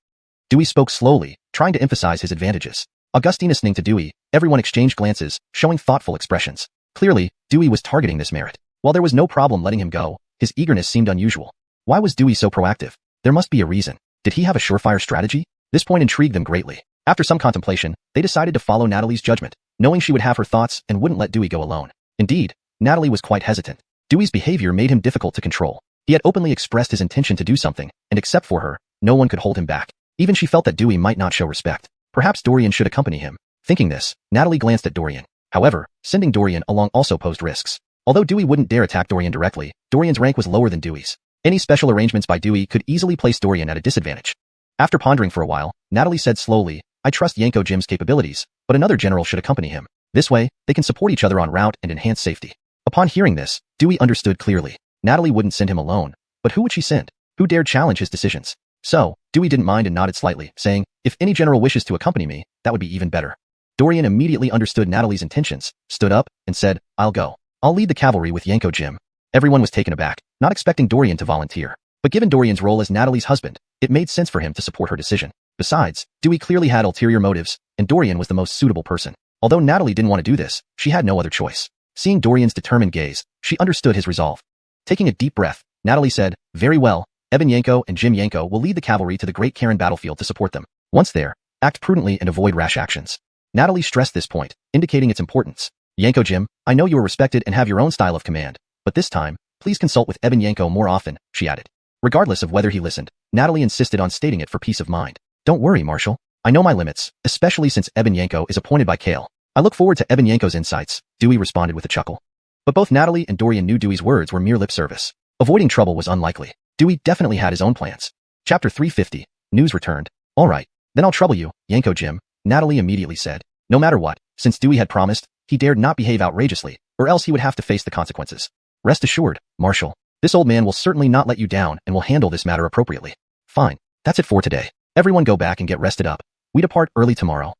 Dewey spoke slowly, trying to emphasize his advantages. Augustine listening to Dewey, everyone exchanged glances, showing thoughtful expressions. Clearly, Dewey was targeting this merit. While there was no problem letting him go, his eagerness seemed unusual. Why was Dewey so proactive? There must be a reason. Did he have a surefire strategy? This point intrigued them greatly. After some contemplation, they decided to follow Natalie's judgment, knowing she would have her thoughts and wouldn't let Dewey go alone. Indeed, Natalie was quite hesitant. Dewey's behavior made him difficult to control. He had openly expressed his intention to do something, and except for her, no one could hold him back. Even she felt that Dewey might not show respect. Perhaps Dorian should accompany him. Thinking this, Natalie glanced at Dorian. However, sending Dorian along also posed risks. Although Dewey wouldn't dare attack Dorian directly, Dorian's rank was lower than Dewey's. Any special arrangements by Dewey could easily place Dorian at a disadvantage. After pondering for a while, Natalie said slowly, I trust Yanko Jim's capabilities, but another general should accompany him. This way, they can support each other en route and enhance safety. Upon hearing this, Dewey understood clearly. Natalie wouldn't send him alone. But who would she send? Who dared challenge his decisions? So, Dewey didn't mind and nodded slightly, saying, if any general wishes to accompany me, that would be even better. Dorian immediately understood Natalie's intentions, stood up, and said, I'll go. I'll lead the cavalry with Yanko Jim. Everyone was taken aback, not expecting Dorian to volunteer. But given Dorian's role as Natalie's husband, it made sense for him to support her decision. Besides, Dewey clearly had ulterior motives, and Dorian was the most suitable person. Although Natalie didn't want to do this, she had no other choice. Seeing Dorian's determined gaze, she understood his resolve. Taking a deep breath, Natalie said, very well, Evan Yanko and Jim Yanko will lead the cavalry to the Great Karen battlefield to support them. Once there, act prudently and avoid rash actions. Natalie stressed this point, indicating its importance. Yanko Jim, I know you are respected and have your own style of command, but this time, please consult with Evan Yanko more often, she added. Regardless of whether he listened, Natalie insisted on stating it for peace of mind. Don't worry, Marshal. I know my limits, especially since Evan Yanko is appointed by Kale. I look forward to Evan Yanko's insights, Dewey responded with a chuckle. But both Natalie and Dorian knew Dewey's words were mere lip service. Avoiding trouble was unlikely. Dewey definitely had his own plans. Chapter 350. News returned. All right, then I'll trouble you, Yanko Jim, Natalie immediately said. No matter what, since Dewey had promised, he dared not behave outrageously, or else he would have to face the consequences. Rest assured, Marshal, this old man will certainly not let you down and will handle this matter appropriately. Fine, that's it for today. Everyone go back and get rested up. We depart early tomorrow.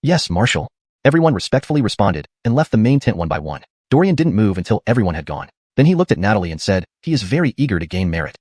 Yes, Marshal. Everyone respectfully responded and left the main tent one by one. Dorian didn't move until everyone had gone. Then he looked at Natalie and said, he is very eager to gain merit.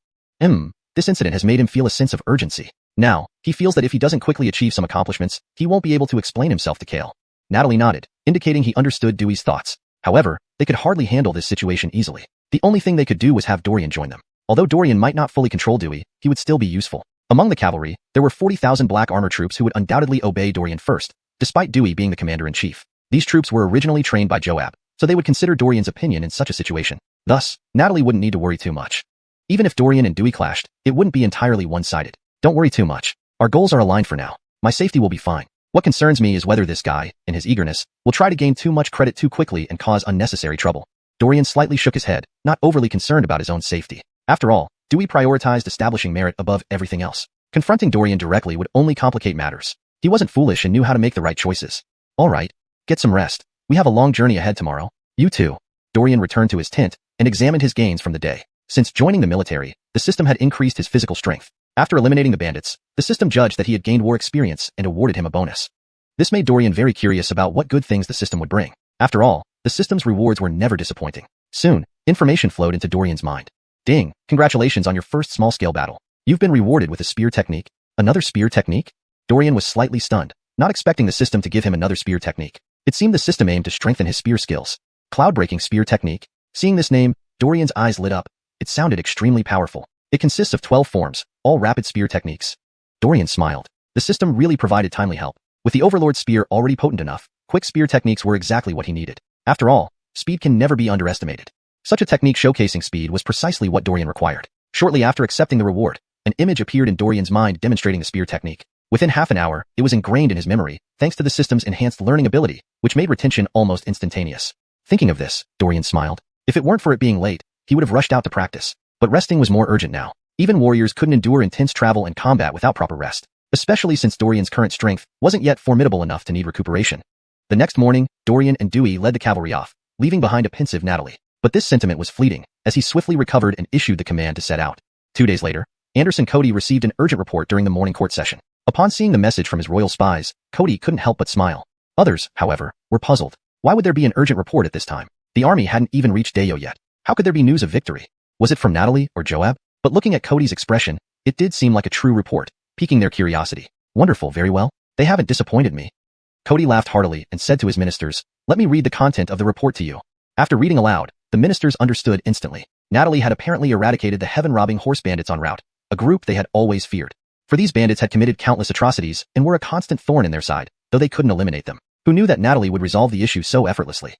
This incident has made him feel a sense of urgency. Now, he feels that if he doesn't quickly achieve some accomplishments, he won't be able to explain himself to Kale. Natalie nodded, indicating he understood Dewey's thoughts. However, they could hardly handle this situation easily. The only thing they could do was have Dorian join them. Although Dorian might not fully control Dewey, he would still be useful. Among the cavalry, there were 40,000 black armor troops who would undoubtedly obey Dorian first, despite Dewey being the commander-in-chief. These troops were originally trained by Joab, so they would consider Dorian's opinion in such a situation. Thus, Natalie wouldn't need to worry too much. Even if Dorian and Dewey clashed, it wouldn't be entirely one-sided. Don't worry too much. Our goals are aligned for now. My safety will be fine. What concerns me is whether this guy, in his eagerness, will try to gain too much credit too quickly and cause unnecessary trouble. Dorian slightly shook his head, not overly concerned about his own safety. After all, Dewey prioritized establishing merit above everything else. Confronting Dorian directly would only complicate matters. He wasn't foolish and knew how to make the right choices. All right, get some rest. We have a long journey ahead tomorrow. You too. Dorian returned to his tent and examined his gains from the day. Since joining the military, the system had increased his physical strength. After eliminating the bandits, the system judged that he had gained war experience and awarded him a bonus. This made Dorian very curious about what good things the system would bring. After all, the system's rewards were never disappointing. Soon, information flowed into Dorian's mind. Ding, congratulations on your first small-scale battle. You've been rewarded with a spear technique. Another spear technique? Dorian was slightly stunned, not expecting the system to give him another spear technique. It seemed the system aimed to strengthen his spear skills. Cloud-breaking spear technique. Seeing this name, Dorian's eyes lit up. It sounded extremely powerful. It consists of 12 forms, all rapid spear techniques. Dorian smiled. The system really provided timely help. With the Overlord spear already potent enough, quick spear techniques were exactly what he needed. After all, speed can never be underestimated. Such a technique showcasing speed was precisely what Dorian required. Shortly after accepting the reward, an image appeared in Dorian's mind demonstrating the spear technique. Within half an hour, it was ingrained in his memory, thanks to the system's enhanced learning ability, which made retention almost instantaneous. Thinking of this, Dorian smiled. If it weren't for it being late, he would have rushed out to practice. But resting was more urgent now. Even warriors couldn't endure intense travel and combat without proper rest, especially since Dorian's current strength wasn't yet formidable enough to need recuperation. The next morning, Dorian and Dewey led the cavalry off, leaving behind a pensive Natalie. But this sentiment was fleeting, as he swiftly recovered and issued the command to set out. 2 days later, Anderson Cody received an urgent report during the morning court session. Upon seeing the message from his royal spies, Cody couldn't help but smile. Others, however, were puzzled. Why would there be an urgent report at this time? The army hadn't even reached Dayo yet. How could there be news of victory? Was it from Natalie or Joab? But looking at Cody's expression, it did seem like a true report, piquing their curiosity. Wonderful, very well. They haven't disappointed me. Cody laughed heartily and said to his ministers, let me read the content of the report to you. After reading aloud, the the ministers understood instantly. Natalie had apparently eradicated the heaven-robbing horse bandits en route, a group they had always feared. For these bandits had committed countless atrocities and were a constant thorn in their side, though they couldn't eliminate them. Who knew that Natalie would resolve the issue so effortlessly?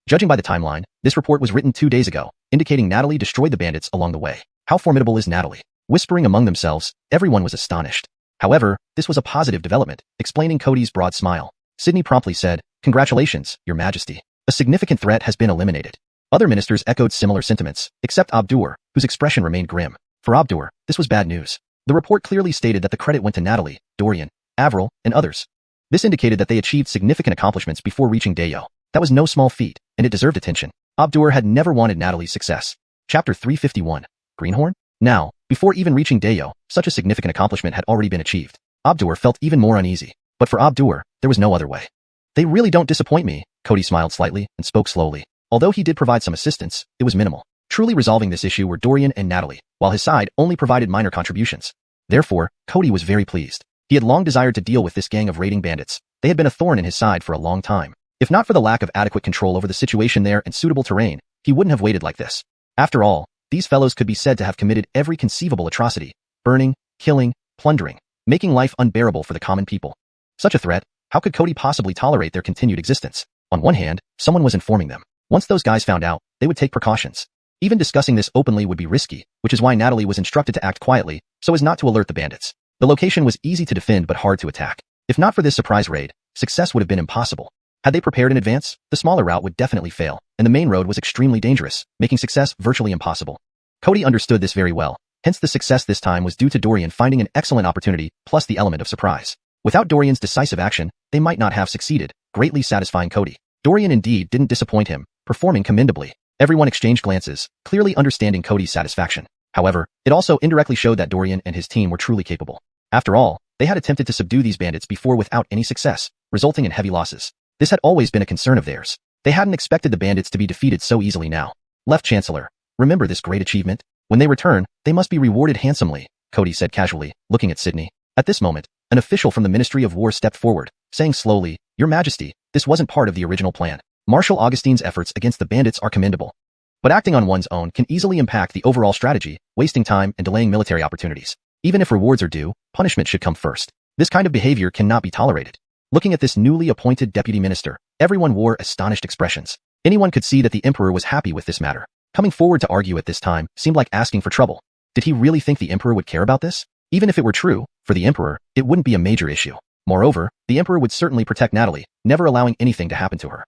Judging by the timeline, this report was written 2 days ago, indicating Natalie destroyed the bandits along the way. How formidable is Natalie? Whispering among themselves, everyone was astonished. However, this was a positive development, explaining Cody's broad smile. Sydney promptly said, "Congratulations, Your Majesty. A significant threat has been eliminated." Other ministers echoed similar sentiments, except Abdur, whose expression remained grim. For Abdur, this was bad news. The report clearly stated that the credit went to Natalie, Dorian, Avril, and others. This indicated that they achieved significant accomplishments before reaching Dayo. That was no small feat, and it deserved attention. Abdur had never wanted Natalie's success. Chapter 351. Greenhorn? Now, before even reaching Dayo, such a significant accomplishment had already been achieved. Abdur felt even more uneasy. But for Abdur, there was no other way. They really don't disappoint me, Cody smiled slightly and spoke slowly. Although he did provide some assistance, it was minimal. Truly resolving this issue were Dorian and Natalie, while his side only provided minor contributions. Therefore, Cody was very pleased. He had long desired to deal with this gang of raiding bandits. They had been a thorn in his side for a long time. If not for the lack of adequate control over the situation there and suitable terrain, he wouldn't have waited like this. After all, these fellows could be said to have committed every conceivable atrocity, burning, killing, plundering, making life unbearable for the common people. Such a threat, how could Cody possibly tolerate their continued existence? On one hand, someone was informing them. Once those guys found out, they would take precautions. Even discussing this openly would be risky, which is why Natalie was instructed to act quietly, so as not to alert the bandits. The location was easy to defend but hard to attack. If not for this surprise raid, success would have been impossible. Had they prepared in advance, the smaller route would definitely fail, and the main road was extremely dangerous, making success virtually impossible. Cody understood this very well, hence the success this time was due to Dorian finding an excellent opportunity plus the element of surprise. Without Dorian's decisive action, they might not have succeeded, greatly satisfying Cody. Dorian indeed didn't disappoint him, performing commendably. Everyone exchanged glances, clearly understanding Cody's satisfaction. However, it also indirectly showed that Dorian and his team were truly capable. After all, they had attempted to subdue these bandits before without any success, resulting in heavy losses. This had always been a concern of theirs. They hadn't expected the bandits to be defeated so easily now. Left Chancellor, remember this great achievement? When they return, they must be rewarded handsomely, Cody said casually, looking at Sydney. At this moment, an official from the Ministry of War stepped forward, saying slowly, "Your Majesty, this wasn't part of the original plan. Marshal Augustine's efforts against the bandits are commendable. But acting on one's own can easily impact the overall strategy, wasting time and delaying military opportunities. Even if rewards are due, punishment should come first. This kind of behavior cannot be tolerated." Looking at this newly appointed deputy minister, everyone wore astonished expressions. Anyone could see that the emperor was happy with this matter. Coming forward to argue at this time seemed like asking for trouble. Did he really think the emperor would care about this? Even if it were true, for the emperor, it wouldn't be a major issue. Moreover, the emperor would certainly protect Natalie, never allowing anything to happen to her.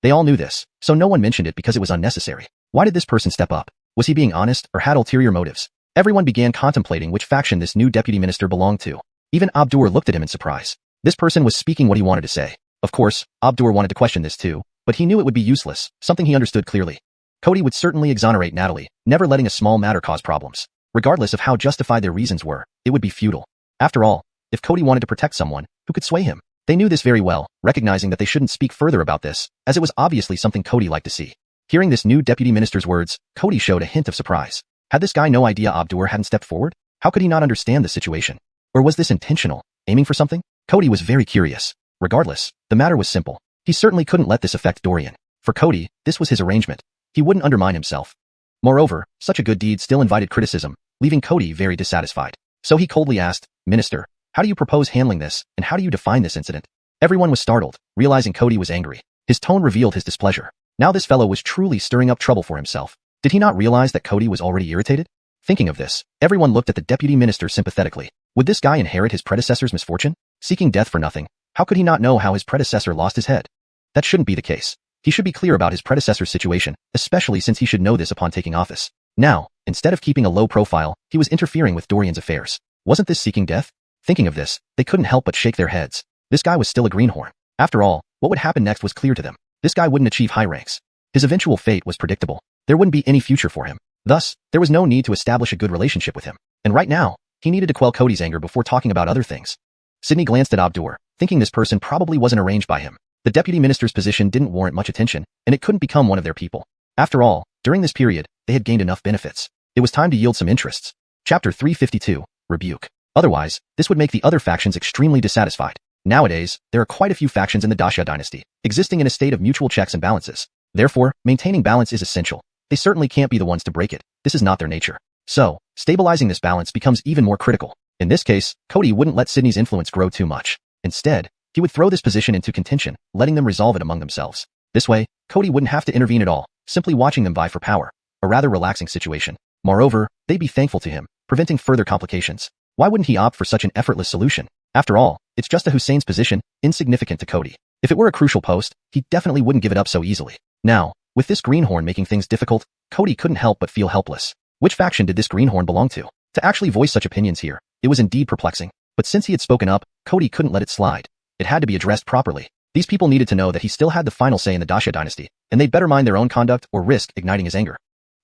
They all knew this, so no one mentioned it because it was unnecessary. Why did this person step up? Was he being honest or had ulterior motives? Everyone began contemplating which faction this new deputy minister belonged to. Even Abdur looked at him in surprise. This person was speaking what he wanted to say. Of course, Abdur wanted to question this too, but he knew it would be useless, something he understood clearly. Cody would certainly exonerate Natalie, never letting a small matter cause problems. Regardless of how justified their reasons were, it would be futile. After all, if Cody wanted to protect someone, who could sway him? They knew this very well, recognizing that they shouldn't speak further about this, as it was obviously something Cody liked to see. Hearing this new deputy minister's words, Cody showed a hint of surprise. Had this guy no idea Abdur hadn't stepped forward? How could he not understand the situation? Or was this intentional, aiming for something? Cody was very curious. Regardless, the matter was simple. He certainly couldn't let this affect Dorian. For Cody, this was his arrangement. He wouldn't undermine himself. Moreover, such a good deed still invited criticism, leaving Cody very dissatisfied. So he coldly asked, "Minister, how do you propose handling this, and how do you define this incident?" Everyone was startled, realizing Cody was angry. His tone revealed his displeasure. Now this fellow was truly stirring up trouble for himself. Did he not realize that Cody was already irritated? Thinking of this, everyone looked at the deputy minister sympathetically. Would this guy inherit his predecessor's misfortune? Seeking death for nothing, how could he not know how his predecessor lost his head? That shouldn't be the case. He should be clear about his predecessor's situation, especially since he should know this upon taking office. Now, instead of keeping a low profile, he was interfering with Dorian's affairs. Wasn't this seeking death? Thinking of this, they couldn't help but shake their heads. This guy was still a greenhorn. After all, what would happen next was clear to them. This guy wouldn't achieve high ranks. His eventual fate was predictable. There wouldn't be any future for him. Thus, there was no need to establish a good relationship with him. And right now, he needed to quell Cody's anger before talking about other things. Sydney glanced at Abdur, thinking this person probably wasn't arranged by him. The deputy minister's position didn't warrant much attention, and it couldn't become one of their people. After all, during this period, they had gained enough benefits. It was time to yield some interests. Chapter 352, Rebuke. Otherwise, this would make the other factions extremely dissatisfied. Nowadays, there are quite a few factions in the Daxia dynasty, existing in a state of mutual checks and balances. Therefore, maintaining balance is essential. they certainly can't be the ones to break it. This is not their nature. So, stabilizing this balance becomes even more critical. In this case, Cody wouldn't let Sydney's influence grow too much. Instead, he would throw this position into contention, letting them resolve it among themselves. This way, Cody wouldn't have to intervene at all, simply watching them vie for power. A rather relaxing situation. Moreover, they'd be thankful to him, preventing further complications. Why wouldn't he opt for such an effortless solution? After all, it's just a Hussein's position, insignificant to Cody. If it were a crucial post, he definitely wouldn't give it up so easily. Now, with this greenhorn making things difficult, Cody couldn't help but feel helpless. Which faction did this greenhorn belong to? To actually voice such opinions here, it was indeed perplexing. But since he had spoken up, Cody couldn't let it slide. It had to be addressed properly. These people needed to know that he still had the final say in the Dacia dynasty, and they'd better mind their own conduct or risk igniting his anger.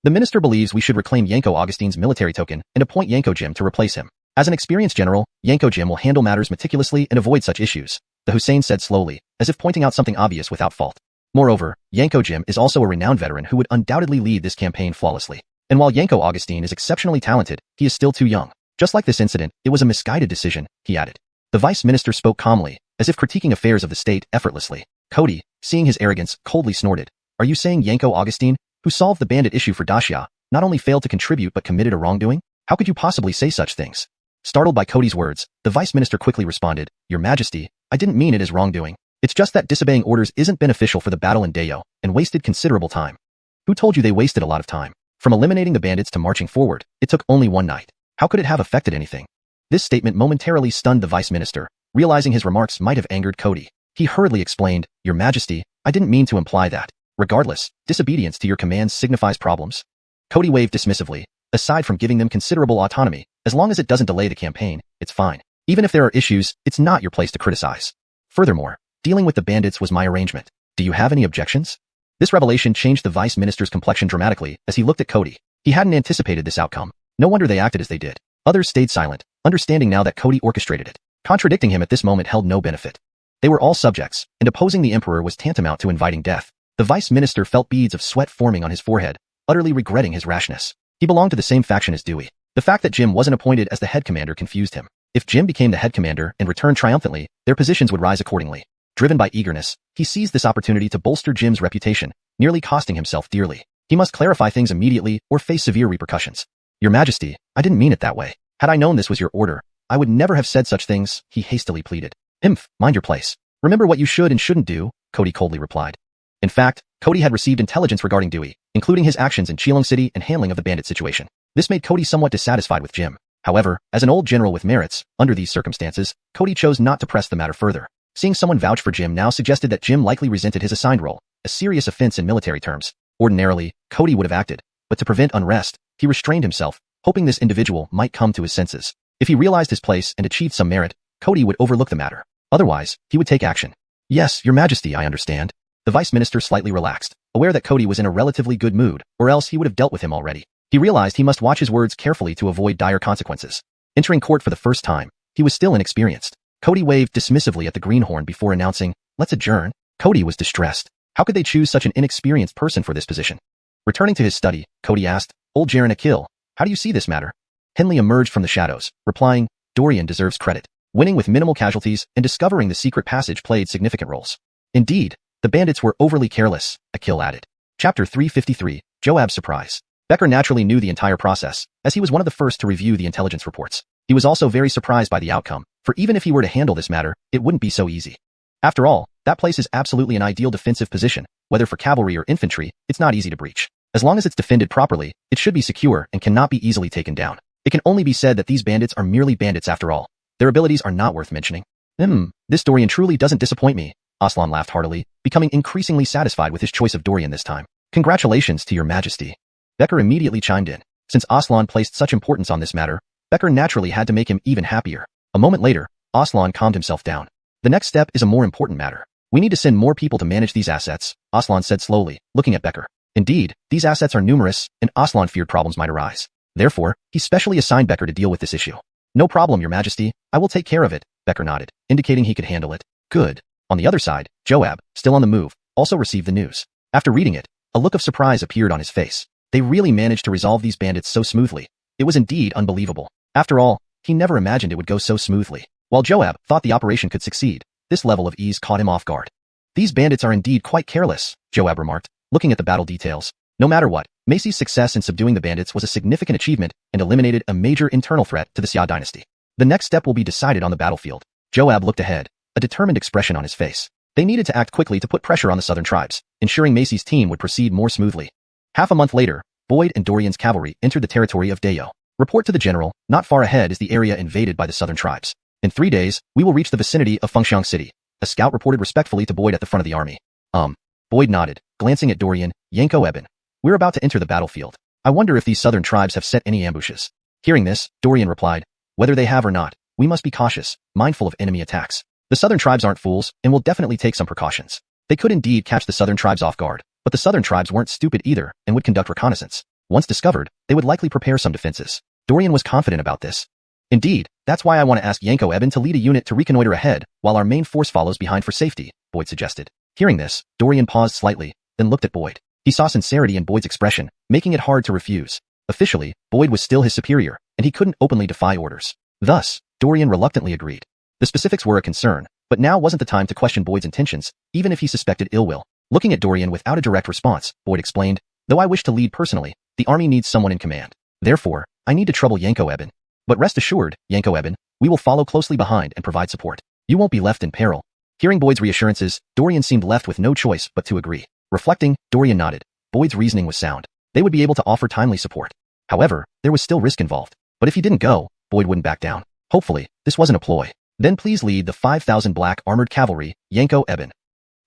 The minister believes we should reclaim Yanko Augustine's military token and appoint Yanko Jim to replace him. As an experienced general, Yanko Jim will handle matters meticulously and avoid such issues, the Hussein said slowly, as if pointing out something obvious without fault. Moreover, Yanko Jim is also a renowned veteran who would undoubtedly lead this campaign flawlessly. And while Yanko Augustine is exceptionally talented, he is still too young. Just like this incident, it was a misguided decision, he added. The vice minister spoke calmly, as if critiquing affairs of the state effortlessly. Cody, seeing his arrogance, coldly snorted. Are you saying Yanko Augustine, who solved the bandit issue for Dacia, not only failed to contribute but committed a wrongdoing? How could you possibly say such things? Startled by Cody's words, the vice minister quickly responded, Your Majesty, I didn't mean it as wrongdoing. It's just that disobeying orders isn't beneficial for the battle in Dayo, and wasted considerable time. Who told you they wasted a lot of time? From eliminating the bandits to marching forward, it took only one night. How could it have affected anything? This statement momentarily stunned the vice minister, realizing his remarks might have angered Cody. He hurriedly explained, Your Majesty, I didn't mean to imply that. Regardless, disobedience to your commands signifies problems. Cody waved dismissively. Aside from giving them considerable autonomy, as long as it doesn't delay the campaign, it's fine. Even if there are issues, it's not your place to criticize. Furthermore, dealing with the bandits was my arrangement. Do you have any objections? This revelation changed the vice minister's complexion dramatically as he looked at Cody. He hadn't anticipated this outcome. No wonder they acted as they did. Others stayed silent, understanding now that Cody orchestrated it. Contradicting him at this moment held no benefit. They were all subjects, and opposing the emperor was tantamount to inviting death. The vice minister felt beads of sweat forming on his forehead, utterly regretting his rashness. He belonged to the same faction as Dewey. The fact that Jim wasn't appointed as the head commander confused him. If Jim became the head commander and returned triumphantly, their positions would rise accordingly. Driven by eagerness, he seized this opportunity to bolster Jim's reputation, nearly costing himself dearly. He must clarify things immediately or face severe repercussions. Your Majesty, I didn't mean it that way. Had I known this was your order, I would never have said such things, he hastily pleaded. Mind your place. Remember what you should and shouldn't do, Cody coldly replied. In fact, Cody had received intelligence regarding Dewey, including his actions in Chilong City and handling of the bandit situation. This made Cody somewhat dissatisfied with Jim. However, as an old general with merits, under these circumstances, Cody chose not to press the matter further. Seeing someone vouch for Jim now suggested that Jim likely resented his assigned role, a serious offense in military terms. Ordinarily, Cody would have acted, but to prevent unrest, he restrained himself, hoping this individual might come to his senses. If he realized his place and achieved some merit, Cody would overlook the matter. Otherwise, he would take action. Yes, Your Majesty, I understand. The vice minister slightly relaxed, aware that Cody was in a relatively good mood, or else he would have dealt with him already. He realized he must watch his words carefully to avoid dire consequences. Entering court for the first time, he was still inexperienced. Cody waved dismissively at the greenhorn before announcing, Let's adjourn. Cody was distressed. How could they choose such an inexperienced person for this position? Returning to his study, Cody asked, Old Jaren Akil, how do you see this matter? Henley emerged from the shadows, replying, Dorian deserves credit. Winning with minimal casualties and discovering the secret passage played significant roles. Indeed, the bandits were overly careless, Akil added. Chapter 353, Joab's Surprise. Becker naturally knew the entire process, as he was one of the first to review the intelligence reports. He was also very surprised by the outcome, for even if he were to handle this matter, it wouldn't be so easy. After all, that place is absolutely an ideal defensive position. Whether for cavalry or infantry, it's not easy to breach. As long as it's defended properly, it should be secure and cannot be easily taken down. It can only be said that these bandits are merely bandits after all. Their abilities are not worth mentioning. This Dorian truly doesn't disappoint me. Aslan laughed heartily, becoming increasingly satisfied with his choice of Dorian this time. Congratulations to Your Majesty. Becker immediately chimed in. Since Aslan placed such importance on this matter, Becker naturally had to make him even happier. A moment later, Aslan calmed himself down. The next step is a more important matter. We need to send more people to manage these assets, Aslan said slowly, looking at Becker. Indeed, these assets are numerous, and Aslan feared problems might arise. Therefore, he specially assigned Becker to deal with this issue. No problem, Your Majesty. I will take care of it, Becker nodded, indicating he could handle it. Good. On the other side, Joab, still on the move, also received the news. After reading it, a look of surprise appeared on his face. They really managed to resolve these bandits so smoothly. It was indeed unbelievable. After all, he never imagined it would go so smoothly. While Joab thought the operation could succeed, this level of ease caught him off guard. These bandits are indeed quite careless, Joab remarked, looking at the battle details. No matter what, Macy's success in subduing the bandits was a significant achievement and eliminated a major internal threat to the Xia dynasty. The next step will be decided on the battlefield. Joab looked ahead, a determined expression on his face. They needed to act quickly to put pressure on the southern tribes, ensuring Macy's team would proceed more smoothly. Half a month later, Boyd and Dorian's cavalry entered the territory of Dayo. Report to the general, not far ahead is the area invaded by the southern tribes. In 3 days, we will reach the vicinity of Fengxiang City. A scout reported respectfully to Boyd at the front of the army. Boyd nodded, glancing at Dorian. Yanko Eben. We're about to enter the battlefield. I wonder if these southern tribes have set any ambushes. Hearing this, Dorian replied, whether they have or not, we must be cautious, mindful of enemy attacks. The southern tribes aren't fools, and will definitely take some precautions. They could indeed catch the southern tribes off guard, but the southern tribes weren't stupid either and would conduct reconnaissance. Once discovered, they would likely prepare some defenses. Dorian was confident about this. Indeed, that's why I want to ask Yanko Eben to lead a unit to reconnoiter ahead, while our main force follows behind for safety, Boyd suggested. Hearing this, Dorian paused slightly, then looked at Boyd. He saw sincerity in Boyd's expression, making it hard to refuse. Officially, Boyd was still his superior, and he couldn't openly defy orders. Thus, Dorian reluctantly agreed. The specifics were a concern, but now wasn't the time to question Boyd's intentions, even if he suspected ill will. Looking at Dorian without a direct response, Boyd explained, though I wish to lead personally, the army needs someone in command. Therefore, I need to trouble Yanko Eben. But rest assured, Yanko Eben, we will follow closely behind and provide support. You won't be left in peril. Hearing Boyd's reassurances, Dorian seemed left with no choice but to agree. Reflecting, Dorian nodded. Boyd's reasoning was sound. They would be able to offer timely support. However, there was still risk involved. But if he didn't go, Boyd wouldn't back down. Hopefully, this wasn't a ploy. Then please lead the 5,000 black armored cavalry, Yanko Eben.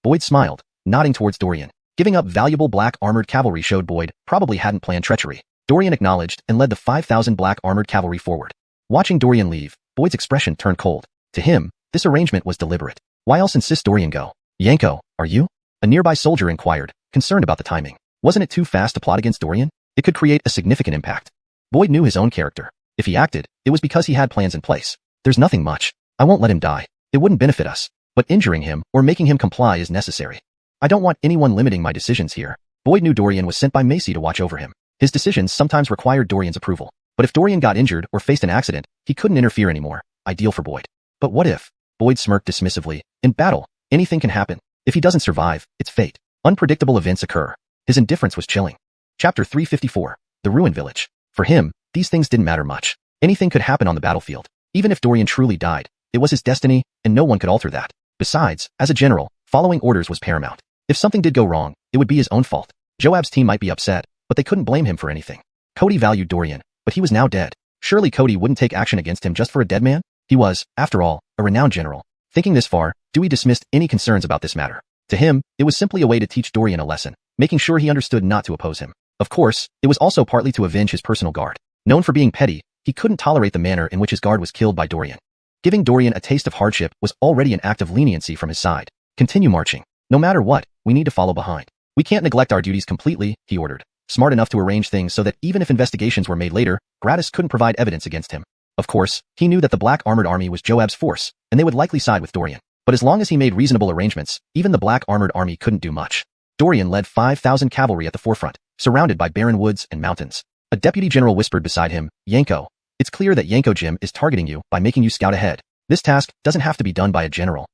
Boyd smiled, nodding towards Dorian. Giving up valuable black armored cavalry showed Boyd probably hadn't planned treachery. Dorian acknowledged and led the 5,000 black armored cavalry forward. Watching Dorian leave, Boyd's expression turned cold. To him, this arrangement was deliberate. Why else insist Dorian go? Yanko, are you? A nearby soldier inquired, concerned about the timing. Wasn't it too fast to plot against Dorian? It could create a significant impact. Boyd knew his own character. If he acted, it was because he had plans in place. There's nothing much. I won't let him die. It wouldn't benefit us. But injuring him or making him comply is necessary. I don't want anyone limiting my decisions here. Boyd knew Dorian was sent by Macy to watch over him. His decisions sometimes required Dorian's approval. But if Dorian got injured or faced an accident, he couldn't interfere anymore. Ideal for Boyd. But what if? Boyd smirked dismissively. In battle, anything can happen. If he doesn't survive, it's fate. Unpredictable events occur. His indifference was chilling. Chapter 354. The Ruined Village. For him, these things didn't matter much. Anything could happen on the battlefield. Even if Dorian truly died, it was his destiny, and no one could alter that. Besides, as a general, following orders was paramount. If something did go wrong, it would be his own fault. Joab's team might be upset, but they couldn't blame him for anything. Cody valued Dorian, but he was now dead. Surely Cody wouldn't take action against him just for a dead man? He was, after all, a renowned general. Thinking this far, Dewey dismissed any concerns about this matter. To him, it was simply a way to teach Dorian a lesson, making sure he understood not to oppose him. Of course, it was also partly to avenge his personal guard. Known for being petty, he couldn't tolerate the manner in which his guard was killed by Dorian. Giving Dorian a taste of hardship was already an act of leniency from his side. Continue marching. No matter what, we need to follow behind. We can't neglect our duties completely, he ordered, smart enough to arrange things so that even if investigations were made later, Gratis couldn't provide evidence against him. Of course, he knew that the Black Armored Army was Joab's force, and they would likely side with Dorian. But as long as he made reasonable arrangements, even the Black Armored Army couldn't do much. Dorian led 5,000 cavalry at the forefront, surrounded by barren woods and mountains. A deputy general whispered beside him, Yanko, it's clear that Yanko Jim is targeting you by making you scout ahead. This task doesn't have to be done by a general.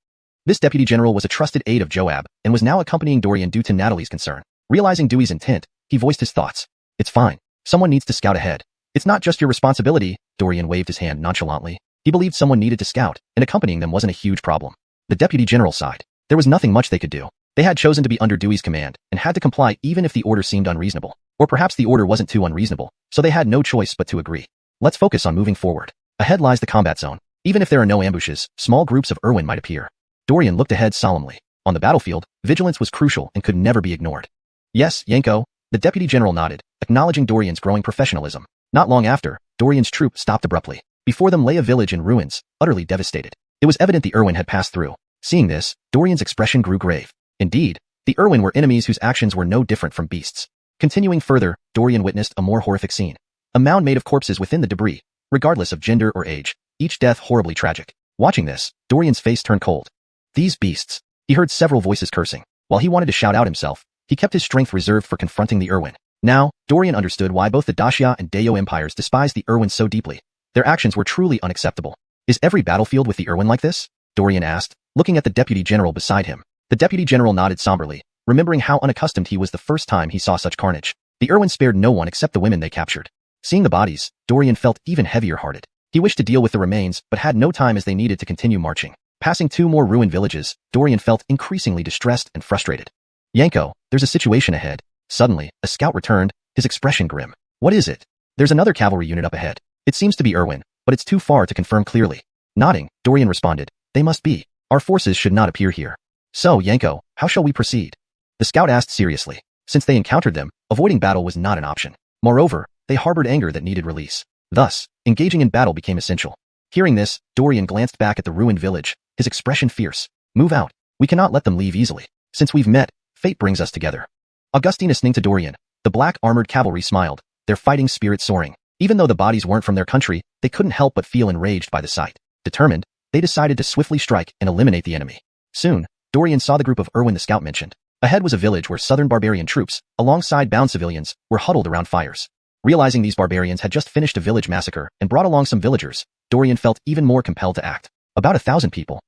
This deputy general was a trusted aide of Joab, and was now accompanying Dorian due to Natalie's concern. Realizing Dewey's intent, he voiced his thoughts. It's fine. Someone needs to scout ahead. It's not just your responsibility, Dorian waved his hand nonchalantly. He believed someone needed to scout, and accompanying them wasn't a huge problem. The deputy general sighed. There was nothing much they could do. They had chosen to be under Dewey's command, and had to comply even if the order seemed unreasonable. Or perhaps the order wasn't too unreasonable, so they had no choice but to agree. Let's focus on moving forward. Ahead lies the combat zone. Even if there are no ambushes, small groups of Irwin might appear. Dorian looked ahead solemnly. On the battlefield, vigilance was crucial and could never be ignored. Yes, Yanko, the deputy general nodded, acknowledging Dorian's growing professionalism. Not long after, Dorian's troop stopped abruptly. Before them lay a village in ruins, utterly devastated. It was evident the Irwin had passed through. Seeing this, Dorian's expression grew grave. Indeed, the Irwin were enemies whose actions were no different from beasts. Continuing further, Dorian witnessed a more horrific scene. A mound made of corpses within the debris, regardless of gender or age, each death horribly tragic. Watching this, Dorian's face turned cold. These beasts. He heard several voices cursing. While he wanted to shout out himself, he kept his strength reserved for confronting the Irwin. Now, Dorian understood why both the Daxia and Dayo empires despised the Irwin so deeply. Their actions were truly unacceptable. Is every battlefield with the Irwin like this? Dorian asked, looking at the deputy general beside him. The deputy general nodded somberly, remembering how unaccustomed he was the first time he saw such carnage. The Irwin spared no one except the women they captured. Seeing the bodies, Dorian felt even heavier-hearted. He wished to deal with the remains, but had no time as they needed to continue marching. Passing 2 more ruined villages, Dorian felt increasingly distressed and frustrated. Yanko, there's a situation ahead. Suddenly, a scout returned, his expression grim. What is it? There's another cavalry unit up ahead. It seems to be Irwin, but it's too far to confirm clearly. Nodding, Dorian responded, they must be. Our forces should not appear here. So, Yanko, how shall we proceed? The scout asked seriously. Since they encountered them, avoiding battle was not an option. Moreover, they harbored anger that needed release. Thus, engaging in battle became essential. Hearing this, Dorian glanced back at the ruined village, his expression fierce. Move out. We cannot let them leave easily. Since we've met, fate brings us together. Augustine listening to Dorian, the black armored cavalry smiled, their fighting spirit soaring. Even though the bodies weren't from their country, they couldn't help but feel enraged by the sight. Determined, they decided to swiftly strike and eliminate the enemy. Soon, Dorian saw the group of Irwin the scout mentioned. Ahead was a village where southern barbarian troops, alongside bound civilians, were huddled around fires. Realizing these barbarians had just finished a village massacre and brought along some villagers, Dorian felt even more compelled to act. About 1,000 people.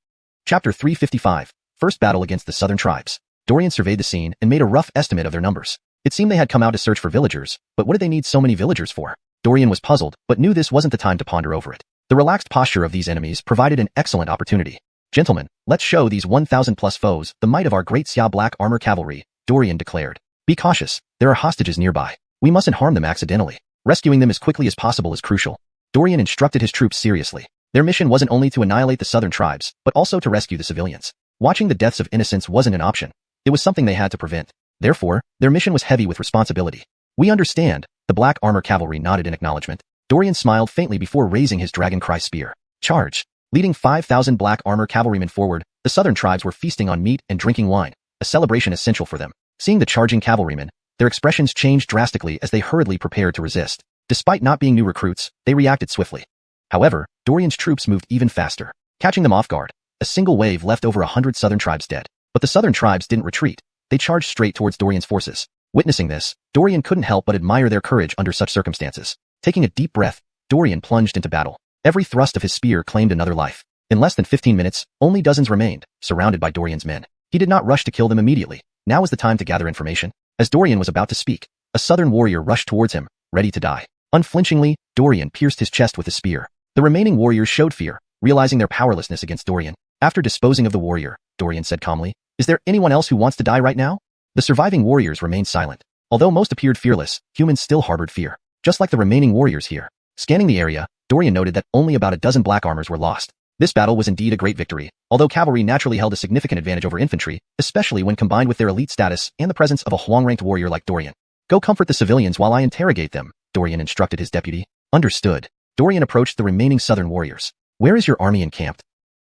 Chapter 355, First Battle Against the Southern Tribes. Dorian surveyed the scene and made a rough estimate of their numbers. It seemed they had come out to search for villagers, but what did they need so many villagers for? Dorian was puzzled, but knew this wasn't the time to ponder over it. The relaxed posture of these enemies provided an excellent opportunity. Gentlemen, let's show these 1,000+ foes the might of our great Xia black armor cavalry, Dorian declared. Be cautious, there are hostages nearby. We mustn't harm them accidentally. Rescuing them as quickly as possible is crucial. Dorian instructed his troops seriously. Their mission wasn't only to annihilate the southern tribes, but also to rescue the civilians. Watching the deaths of innocents wasn't an option. It was something they had to prevent. Therefore, their mission was heavy with responsibility. We understand, the black armor cavalry nodded in acknowledgement. Dorian smiled faintly before raising his dragon cry spear. Charge! Leading 5,000 black armor cavalrymen forward, the southern tribes were feasting on meat and drinking wine, a celebration essential for them. Seeing the charging cavalrymen, their expressions changed drastically as they hurriedly prepared to resist. Despite not being new recruits, they reacted swiftly. However, Dorian's troops moved even faster, catching them off guard. A single wave left over 100 southern tribes dead. But the southern tribes didn't retreat. They charged straight towards Dorian's forces. Witnessing this, Dorian couldn't help but admire their courage under such circumstances. Taking a deep breath, Dorian plunged into battle. Every thrust of his spear claimed another life. In less than 15 minutes, only dozens remained, surrounded by Dorian's men. He did not rush to kill them immediately. Now was the time to gather information. As Dorian was about to speak, a southern warrior rushed towards him, ready to die. Unflinchingly, Dorian pierced his chest with his spear. The remaining warriors showed fear, realizing their powerlessness against Dorian. After disposing of the warrior, Dorian said calmly, "Is there anyone else who wants to die right now?" The surviving warriors remained silent. Although most appeared fearless, humans still harbored fear, just like the remaining warriors here. Scanning the area, Dorian noted that only about a dozen black armors were lost. This battle was indeed a great victory, although cavalry naturally held a significant advantage over infantry, especially when combined with their elite status and the presence of a Huang-ranked warrior like Dorian. "Go comfort the civilians while I interrogate them," Dorian instructed his deputy. Understood. Dorian approached the remaining southern warriors. "Where is your army encamped?"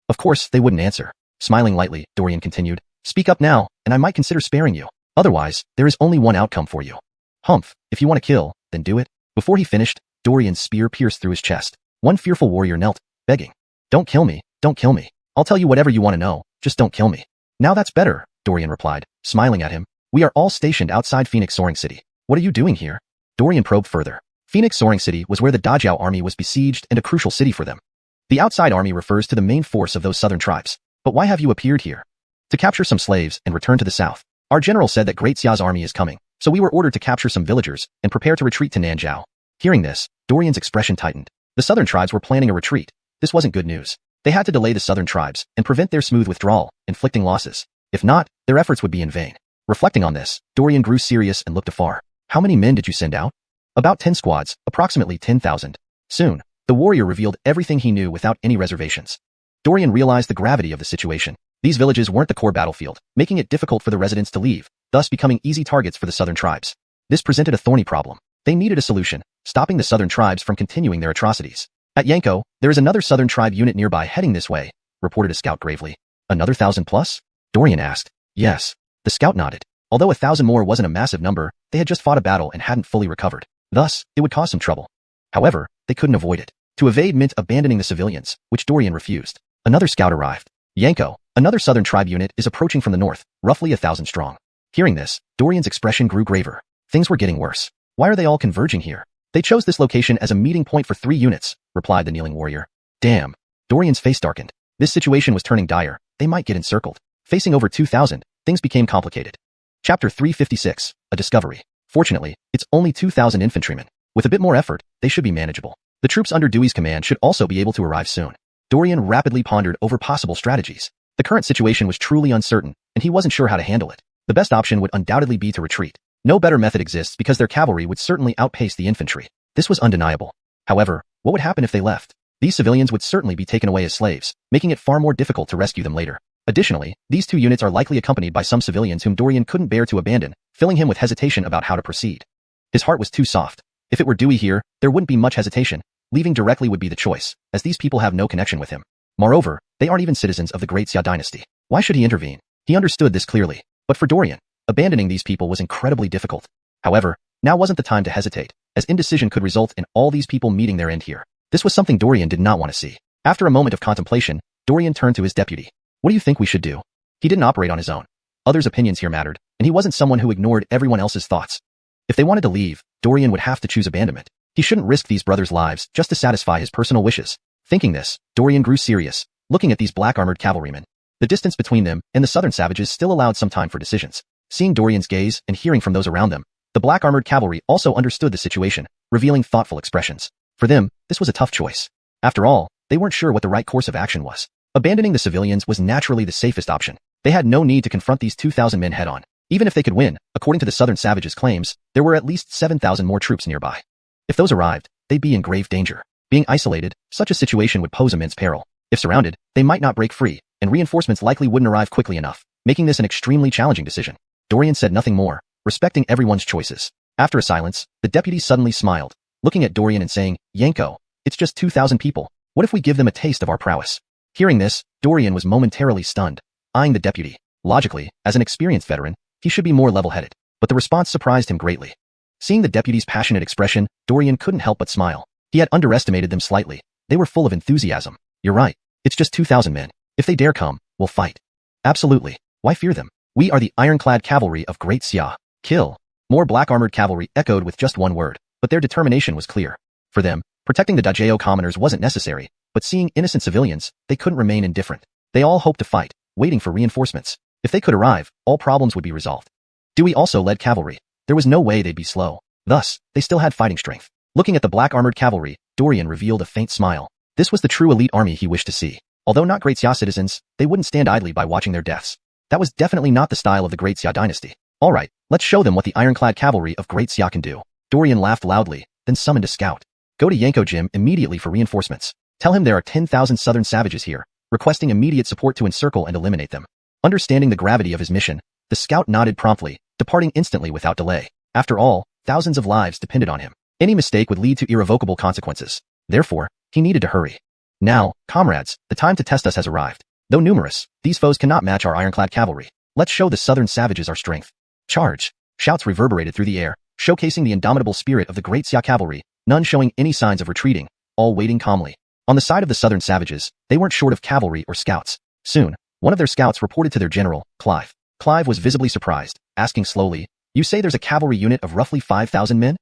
Of course, they wouldn't answer. Smiling lightly, Dorian continued, "Speak up now, and I might consider sparing you. Otherwise, there is only one outcome for you. Humph, if you want to kill, then do it." Before he finished, Dorian's spear pierced through his chest. One fearful warrior knelt, begging, "Don't kill me, don't kill me. I'll tell you whatever you want to know, just don't kill me." "Now that's better," Dorian replied, smiling at him. "We are all stationed outside Phoenix Soaring City. What are you doing here?" Dorian probed further. Phoenix Soaring City was where the Dajiao army was besieged and a crucial city for them. The outside army refers to the main force of those southern tribes. "But why have you appeared here?" "To capture some slaves and return to the south. Our general said that Great Xia's army is coming, so we were ordered to capture some villagers and prepare to retreat to Nanjiao." Hearing this, Dorian's expression tightened. The southern tribes were planning a retreat. This wasn't good news. They had to delay the southern tribes and prevent their smooth withdrawal, inflicting losses. If not, their efforts would be in vain. Reflecting on this, Dorian grew serious and looked afar. "How many men did you send out?" "About 10 squads, approximately 10,000. Soon, the warrior revealed everything he knew without any reservations. Dorian realized the gravity of the situation. These villages weren't the core battlefield, making it difficult for the residents to leave, thus becoming easy targets for the southern tribes. This presented a thorny problem. They needed a solution, stopping the southern tribes from continuing their atrocities. "At Yanko, there is another southern tribe unit nearby heading this way," reported a scout gravely. "Another 1,000+? Dorian asked. "Yes." The scout nodded. Although 1,000 more wasn't a massive number, they had just fought a battle and hadn't fully recovered. Thus, it would cause some trouble. However, they couldn't avoid it. To evade meant abandoning the civilians, which Dorian refused. Another scout arrived. "Yanko, another southern tribe unit is approaching from the north, roughly 1,000 strong." Hearing this, Dorian's expression grew graver. Things were getting worse. "Why are they all converging here?" "They chose this location as a meeting point for 3 units, replied the kneeling warrior. "Damn." Dorian's face darkened. This situation was turning dire. They might get encircled. Facing over 2,000, things became complicated. Chapter 356, A Discovery. Fortunately, it's only 2,000 infantrymen. With a bit more effort, they should be manageable. The troops under Dewey's command should also be able to arrive soon. Dorian rapidly pondered over possible strategies. The current situation was truly uncertain, and he wasn't sure how to handle it. The best option would undoubtedly be to retreat. No better method exists because their cavalry would certainly outpace the infantry. This was undeniable. However, what would happen if they left? These civilians would certainly be taken away as slaves, making it far more difficult to rescue them later. Additionally, these two units are likely accompanied by some civilians whom Dorian couldn't bear to abandon, filling him with hesitation about how to proceed. His heart was too soft. If it were Dewey here, there wouldn't be much hesitation. Leaving directly would be the choice, as these people have no connection with him. Moreover, they aren't even citizens of the Great Xia dynasty. Why should he intervene? He understood this clearly. But for Dorian, abandoning these people was incredibly difficult. However, now wasn't the time to hesitate, as indecision could result in all these people meeting their end here. This was something Dorian did not want to see. After a moment of contemplation, Dorian turned to his deputy. What do you think we should do? He didn't operate on his own. Others' opinions here mattered, and he wasn't someone who ignored everyone else's thoughts. If they wanted to leave, Dorian would have to choose abandonment. He shouldn't risk these brothers' lives just to satisfy his personal wishes. Thinking this, Dorian grew serious, looking at these black-armored cavalrymen. The distance between them and the southern savages still allowed some time for decisions. Seeing Dorian's gaze and hearing from those around them, the black-armored cavalry also understood the situation, revealing thoughtful expressions. For them, this was a tough choice. After all, they weren't sure what the right course of action was. Abandoning the civilians was naturally the safest option. They had no need to confront these 2,000 men head-on. Even if they could win, according to the southern savages' claims, there were at least 7,000 more troops nearby. If those arrived, they'd be in grave danger. Being isolated, such a situation would pose immense peril. If surrounded, they might not break free, and reinforcements likely wouldn't arrive quickly enough, making this an extremely challenging decision. Dorian said nothing more, respecting everyone's choices. After a silence, the deputy suddenly smiled, looking at Dorian and saying, "Yanko, it's just 2,000 people. What if we give them a taste of our prowess?" Hearing this, Dorian was momentarily stunned, eyeing the deputy. Logically, as an experienced veteran, he should be more level-headed, but the response surprised him greatly. Seeing the deputy's passionate expression, Dorian couldn't help but smile. He had underestimated them slightly. They were full of enthusiasm. "You're right. It's just 2,000 men. If they dare come, we'll fight." "Absolutely. Why fear them? We are the ironclad cavalry of Great Xia. Kill." More black-armored cavalry echoed with just one word, but their determination was clear. For them, protecting the Dajeo commoners wasn't necessary, but seeing innocent civilians, they couldn't remain indifferent. They all hoped to fight, waiting for reinforcements. If they could arrive, all problems would be resolved. Dewey also led cavalry. There was no way they'd be slow. Thus, they still had fighting strength. Looking at the black-armored cavalry, Dorian revealed a faint smile. This was the true elite army he wished to see. Although not Great Xia citizens, they wouldn't stand idly by watching their deaths. That was definitely not the style of the Great Xia dynasty. Alright, let's show them what the ironclad cavalry of Great Xia can do. Dorian laughed loudly, then summoned a scout. Go to Yanko Jim immediately for reinforcements. Tell him there are 10,000 southern savages here, requesting immediate support to encircle and eliminate them. Understanding the gravity of his mission, the scout nodded promptly, departing instantly without delay. After all, thousands of lives depended on him. Any mistake would lead to irrevocable consequences. Therefore, he needed to hurry. Now, comrades, the time to test us has arrived. Though numerous, these foes cannot match our ironclad cavalry. Let's show the southern savages our strength. Charge! Shouts reverberated through the air, showcasing the indomitable spirit of the Great Xia cavalry, none showing any signs of retreating, all waiting calmly. On the side of the southern savages, they weren't short of cavalry or scouts. Soon, one of their scouts reported to their general, Clive. Clive was visibly surprised, asking slowly, "You say there's a cavalry unit of roughly 5,000 men?"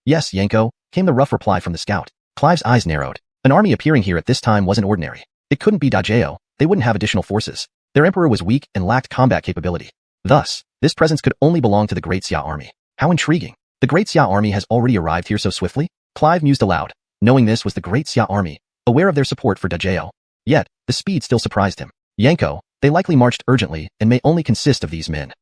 "Yes, Yanko," came the rough reply from the scout. Clive's eyes narrowed. An army appearing here at this time wasn't ordinary. It couldn't be Dajeo. They wouldn't have additional forces. Their emperor was weak and lacked combat capability. Thus, this presence could only belong to the Great Xia army. How intriguing. The Great Xia army has already arrived here so swiftly? Clive mused aloud, knowing this was the Great Xia army, aware of their support for Dajeo. Yet, the speed still surprised him. Yanko, they likely marched urgently and may only consist of these men.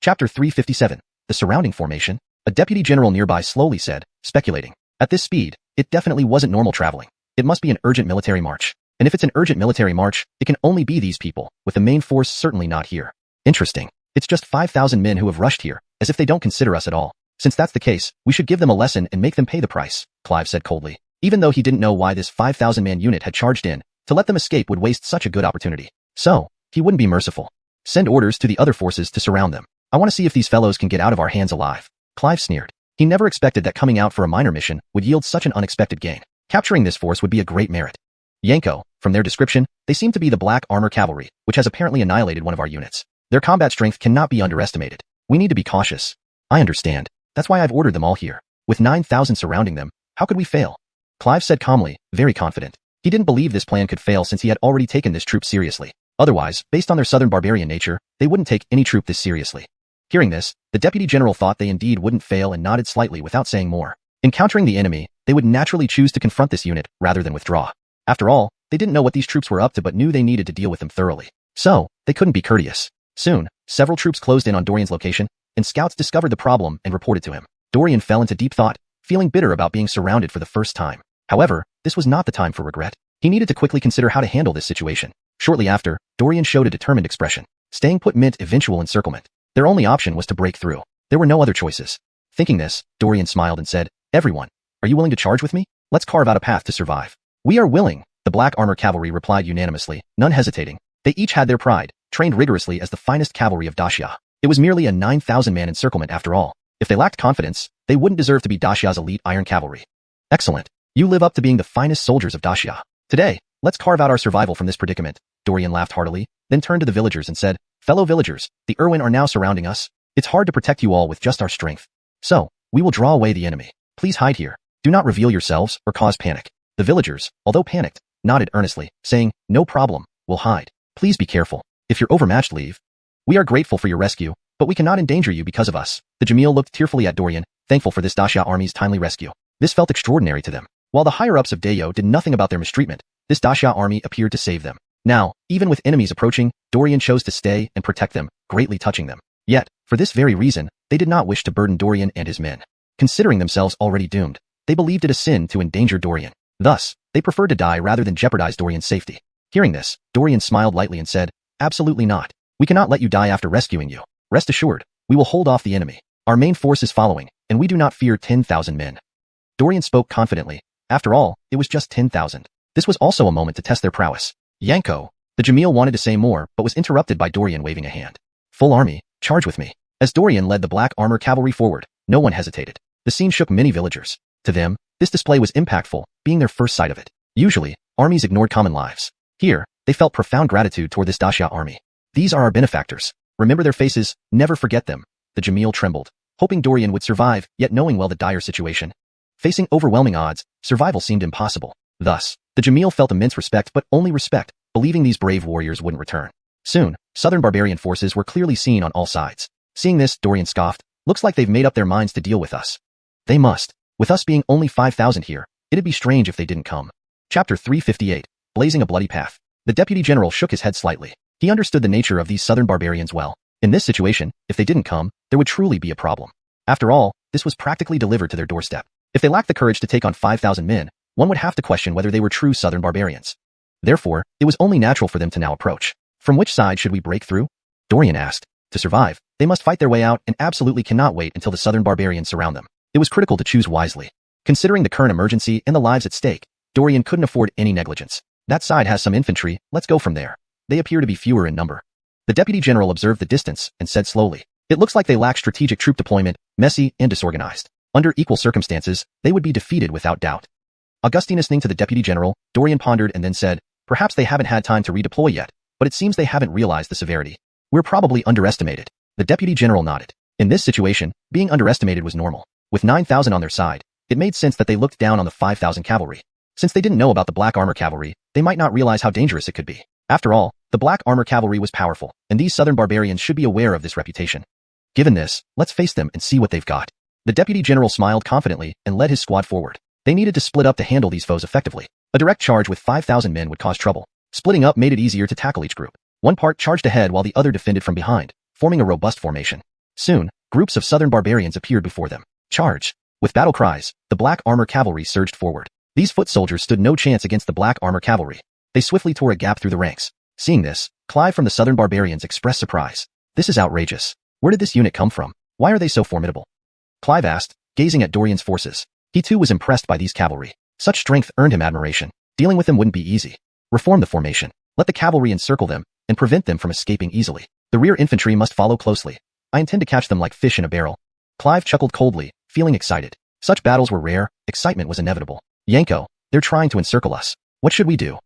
Chapter 357. The surrounding formation. A deputy general nearby slowly said, speculating. At this speed, it definitely wasn't normal traveling. It must be an urgent military march. And if it's an urgent military march, it can only be these people, with the main force certainly not here. Interesting. It's just 5,000 men who have rushed here, as if they don't consider us at all. Since that's the case, we should give them a lesson and make them pay the price, Clive said coldly. Even though he didn't know why this 5,000-man unit had charged in, to let them escape would waste such a good opportunity. So, he wouldn't be merciful. Send orders to the other forces to surround them. I want to see if these fellows can get out of our hands alive. Clive sneered. He never expected that coming out for a minor mission would yield such an unexpected gain. Capturing this force would be a great merit. Yanko, from their description, they seem to be the Black Armor Cavalry, which has apparently annihilated one of our units. Their combat strength cannot be underestimated. We need to be cautious. I understand. That's why I've ordered them all here. With 9,000 surrounding them, how could we fail? Clive said calmly, very confident. He didn't believe this plan could fail since he had already taken this troop seriously. Otherwise, based on their southern barbarian nature, they wouldn't take any troop this seriously. Hearing this, the deputy general thought they indeed wouldn't fail and nodded slightly without saying more. Encountering the enemy, they would naturally choose to confront this unit rather than withdraw. After all, they didn't know what these troops were up to but knew they needed to deal with them thoroughly. So, they couldn't be courteous. Soon, several troops closed in on Dorian's location, and scouts discovered the problem and reported to him. Dorian fell into deep thought, feeling bitter about being surrounded for the first time. However, this was not the time for regret. He needed to quickly consider how to handle this situation. Shortly after, Dorian showed a determined expression. Staying put meant eventual encirclement. Their only option was to break through. There were no other choices. Thinking this, Dorian smiled and said, "Everyone, are you willing to charge with me? Let's carve out a path to survive." "We are willing," the Black Armor Cavalry replied unanimously, none hesitating. They each had their pride, trained rigorously as the finest cavalry of Dacia. It was merely a 9,000-man encirclement after all. If they lacked confidence, they wouldn't deserve to be Dacia's elite iron cavalry. "Excellent. You live up to being the finest soldiers of Dacia. Today, let's carve out our survival from this predicament." Dorian laughed heartily, then turned to the villagers and said, "Fellow villagers, the Irwin are now surrounding us. It's hard to protect you all with just our strength. So, we will draw away the enemy. Please hide here. Do not reveal yourselves or cause panic." The villagers, although panicked, nodded earnestly, saying, "No problem, we'll hide. Please be careful. If you're overmatched, leave. We are grateful for your rescue, but we cannot endanger you because of us." The Jamil looked tearfully at Dorian, thankful for this Dacia army's timely rescue. This felt extraordinary to them. While the higher-ups of Dayo did nothing about their mistreatment, this Dacia army appeared to save them. Now, even with enemies approaching, Dorian chose to stay and protect them, greatly touching them. Yet, for this very reason, they did not wish to burden Dorian and his men. Considering themselves already doomed, they believed it a sin to endanger Dorian. Thus, they preferred to die rather than jeopardize Dorian's safety. Hearing this, Dorian smiled lightly and said, "Absolutely not. We cannot let you die after rescuing you. Rest assured, we will hold off the enemy. Our main force is following, and we do not fear 10,000 men." Dorian spoke confidently. After all, it was just 10,000. This was also a moment to test their prowess. "Yanko." The Jamil wanted to say more but was interrupted by Dorian waving a hand. "Full army, charge with me." As Dorian led the Black Armor Cavalry forward, no one hesitated. The scene shook many villagers. To them, this display was impactful, being their first sight of it. Usually, armies ignored common lives. Here, they felt profound gratitude toward this Dacia army. "These are our benefactors. Remember their faces, never forget them." The Jamil trembled, hoping Dorian would survive, yet knowing well the dire situation. Facing overwhelming odds, survival seemed impossible. Thus, the Jamil felt immense respect but only respect, believing these brave warriors wouldn't return. Soon, southern barbarian forces were clearly seen on all sides. Seeing this, Dorian scoffed, "Looks like they've made up their minds to deal with us." "They must. With us being only 5,000 here, it'd be strange if they didn't come." Chapter 358, Blazing a Bloody Path. The deputy general shook his head slightly. He understood the nature of these southern barbarians well. In this situation, if they didn't come, there would truly be a problem. After all, this was practically delivered to their doorstep. If they lacked the courage to take on 5,000 men, one would have to question whether they were true southern barbarians. Therefore, it was only natural for them to now approach. "From which side should we break through?" Dorian asked. To survive, they must fight their way out and absolutely cannot wait until the southern barbarians surround them. It was critical to choose wisely. Considering the current emergency and the lives at stake, Dorian couldn't afford any negligence. "That side has some infantry, let's go from there. They appear to be fewer in number." The deputy general observed the distance and said slowly, "It looks like they lack strategic troop deployment, messy and disorganized. Under equal circumstances, they would be defeated without doubt." Augustine listening to the deputy general, Dorian pondered and then said, "Perhaps they haven't had time to redeploy yet, but it seems they haven't realized the severity. We're probably underestimated." The deputy general nodded. In this situation, being underestimated was normal. With 9,000 on their side, it made sense that they looked down on the 5,000 cavalry. Since they didn't know about the Black Armor Cavalry, they might not realize how dangerous it could be. After all, the Black Armor Cavalry was powerful, and these southern barbarians should be aware of this reputation. Given this, let's face them and see what they've got. The deputy general smiled confidently and led his squad forward. They needed to split up to handle these foes effectively. A direct charge with 5,000 men would cause trouble. Splitting up made it easier to tackle each group. One part charged ahead while the other defended from behind, forming a robust formation. Soon, groups of southern barbarians appeared before them. "Charge!" With battle cries, the Black Armor Cavalry surged forward. These foot soldiers stood no chance against the Black Armor Cavalry. They swiftly tore a gap through the ranks. Seeing this, Clive from the southern barbarians expressed surprise. "This is outrageous. Where did this unit come from? Why are they so formidable?" Clive asked, gazing at Dorian's forces. He too was impressed by these cavalry. Such strength earned him admiration. Dealing with them wouldn't be easy. Reform the formation. Let the cavalry encircle them and prevent them from escaping easily. The rear infantry must follow closely. I intend to catch them like fish in a barrel. Clive chuckled coldly, feeling excited. Such battles were rare, excitement was inevitable. "Yanko, they're trying to encircle us. What should we do?"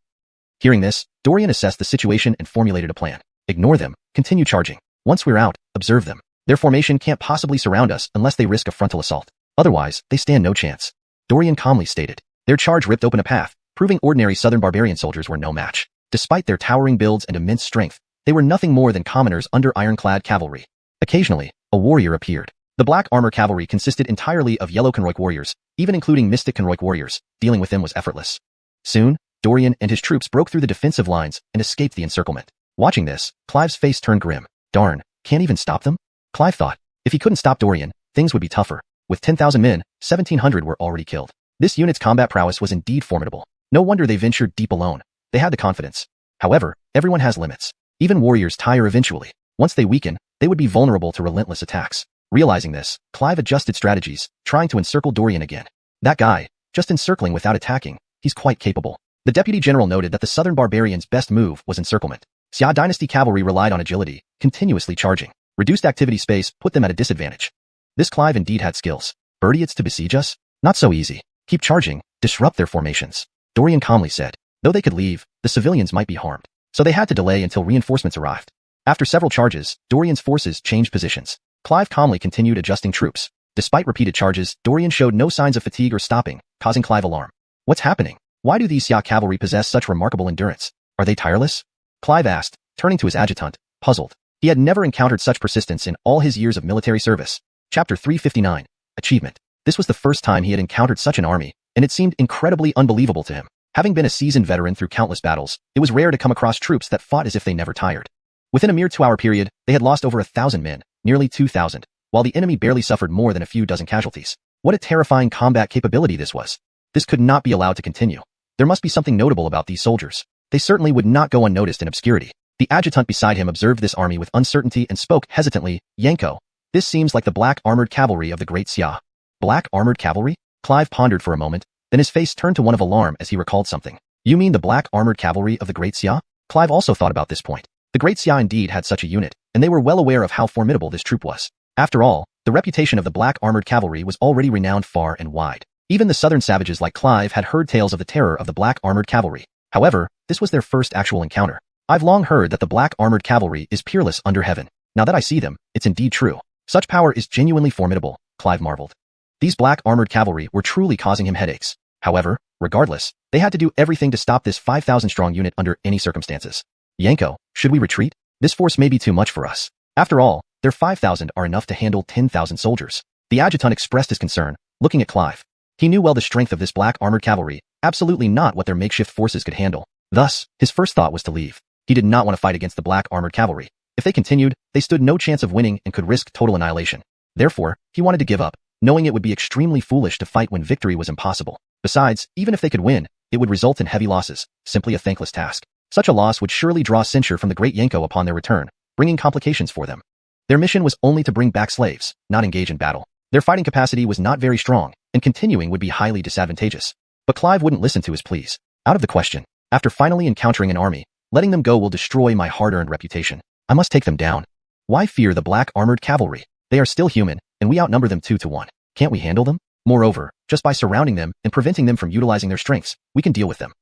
Hearing this, Dorian assessed the situation and formulated a plan. "Ignore them, continue charging. Once we're out, observe them. Their formation can't possibly surround us unless they risk a frontal assault. Otherwise, they stand no chance." Dorian calmly stated. Their charge ripped open a path, proving ordinary southern barbarian soldiers were no match. Despite their towering builds and immense strength, they were nothing more than commoners under ironclad cavalry. Occasionally, a warrior appeared. The black armor cavalry consisted entirely of yellow Konroik warriors, even including mystic Konroik warriors. Dealing with them was effortless. Soon, Dorian and his troops broke through the defensive lines and escaped the encirclement. Watching this, Clive's face turned grim. Darn, can't even stop them? Clive thought. If he couldn't stop Dorian, things would be tougher. With 10,000 men, 1,700 were already killed. This unit's combat prowess was indeed formidable. No wonder they ventured deep alone. They had the confidence. However, everyone has limits. Even warriors tire eventually. Once they weaken, they would be vulnerable to relentless attacks. Realizing this, Clive adjusted strategies, trying to encircle Dorian again. That guy, just encircling without attacking, he's quite capable. The deputy general noted that the southern barbarians' best move was encirclement. Xia dynasty cavalry relied on agility, continuously charging. Reduced activity space put them at a disadvantage. This Clive indeed had skills. Birdiets to besiege us? Not so easy. Keep charging, disrupt their formations. Dorian calmly said. Though they could leave, the civilians might be harmed. So they had to delay until reinforcements arrived. After several charges, Dorian's forces changed positions. Clive calmly continued adjusting troops. Despite repeated charges, Dorian showed no signs of fatigue or stopping, causing Clive alarm. What's happening? Why do these Xia cavalry possess such remarkable endurance? Are they tireless? Clive asked, turning to his adjutant, puzzled. He had never encountered such persistence in all his years of military service. Chapter 359. Achievement. This was the first time he had encountered such an army, and it seemed incredibly unbelievable to him. Having been a seasoned veteran through countless battles, it was rare to come across troops that fought as if they never tired. Within a mere 2-hour period, they had lost over 1,000 men, nearly 2,000, while the enemy barely suffered more than a few dozen casualties. What a terrifying combat capability this was. This could not be allowed to continue. There must be something notable about these soldiers. They certainly would not go unnoticed in obscurity. The adjutant beside him observed this army with uncertainty and spoke hesitantly, Yanko. This seems like the black armored cavalry of the Great Xia. Black armored cavalry? Clive pondered for a moment, then his face turned to one of alarm as he recalled something. You mean the black armored cavalry of the Great Xia? Clive also thought about this point. The Great Xia indeed had such a unit, and they were well aware of how formidable this troop was. After all, the reputation of the black armored cavalry was already renowned far and wide. Even the southern savages like Clive had heard tales of the terror of the black armored cavalry. However, this was their first actual encounter. I've long heard that the black armored cavalry is peerless under heaven. Now that I see them, it's indeed true. Such power is genuinely formidable, Clive marveled. These black armored cavalry were truly causing him headaches. However, regardless, they had to do everything to stop this 5,000-strong unit under any circumstances. Yanko, should we retreat? This force may be too much for us. After all, their 5,000 are enough to handle 10,000 soldiers. The adjutant expressed his concern, looking at Clive. He knew well the strength of this black armored cavalry, absolutely not what their makeshift forces could handle. Thus, his first thought was to leave. He did not want to fight against the black armored cavalry. If they continued, they stood no chance of winning and could risk total annihilation. Therefore, he wanted to give up, knowing it would be extremely foolish to fight when victory was impossible. Besides, even if they could win, it would result in heavy losses, simply a thankless task. Such a loss would surely draw censure from the great Yanko upon their return, bringing complications for them. Their mission was only to bring back slaves, not engage in battle. Their fighting capacity was not very strong, and continuing would be highly disadvantageous. But Clive wouldn't listen to his pleas. Out of the question. After finally encountering an army, letting them go will destroy my hard-earned reputation. I must take them down. Why fear the black armored cavalry? They are still human, and we outnumber them 2 to 1. Can't we handle them? Moreover, just by surrounding them and preventing them from utilizing their strengths, we can deal with them.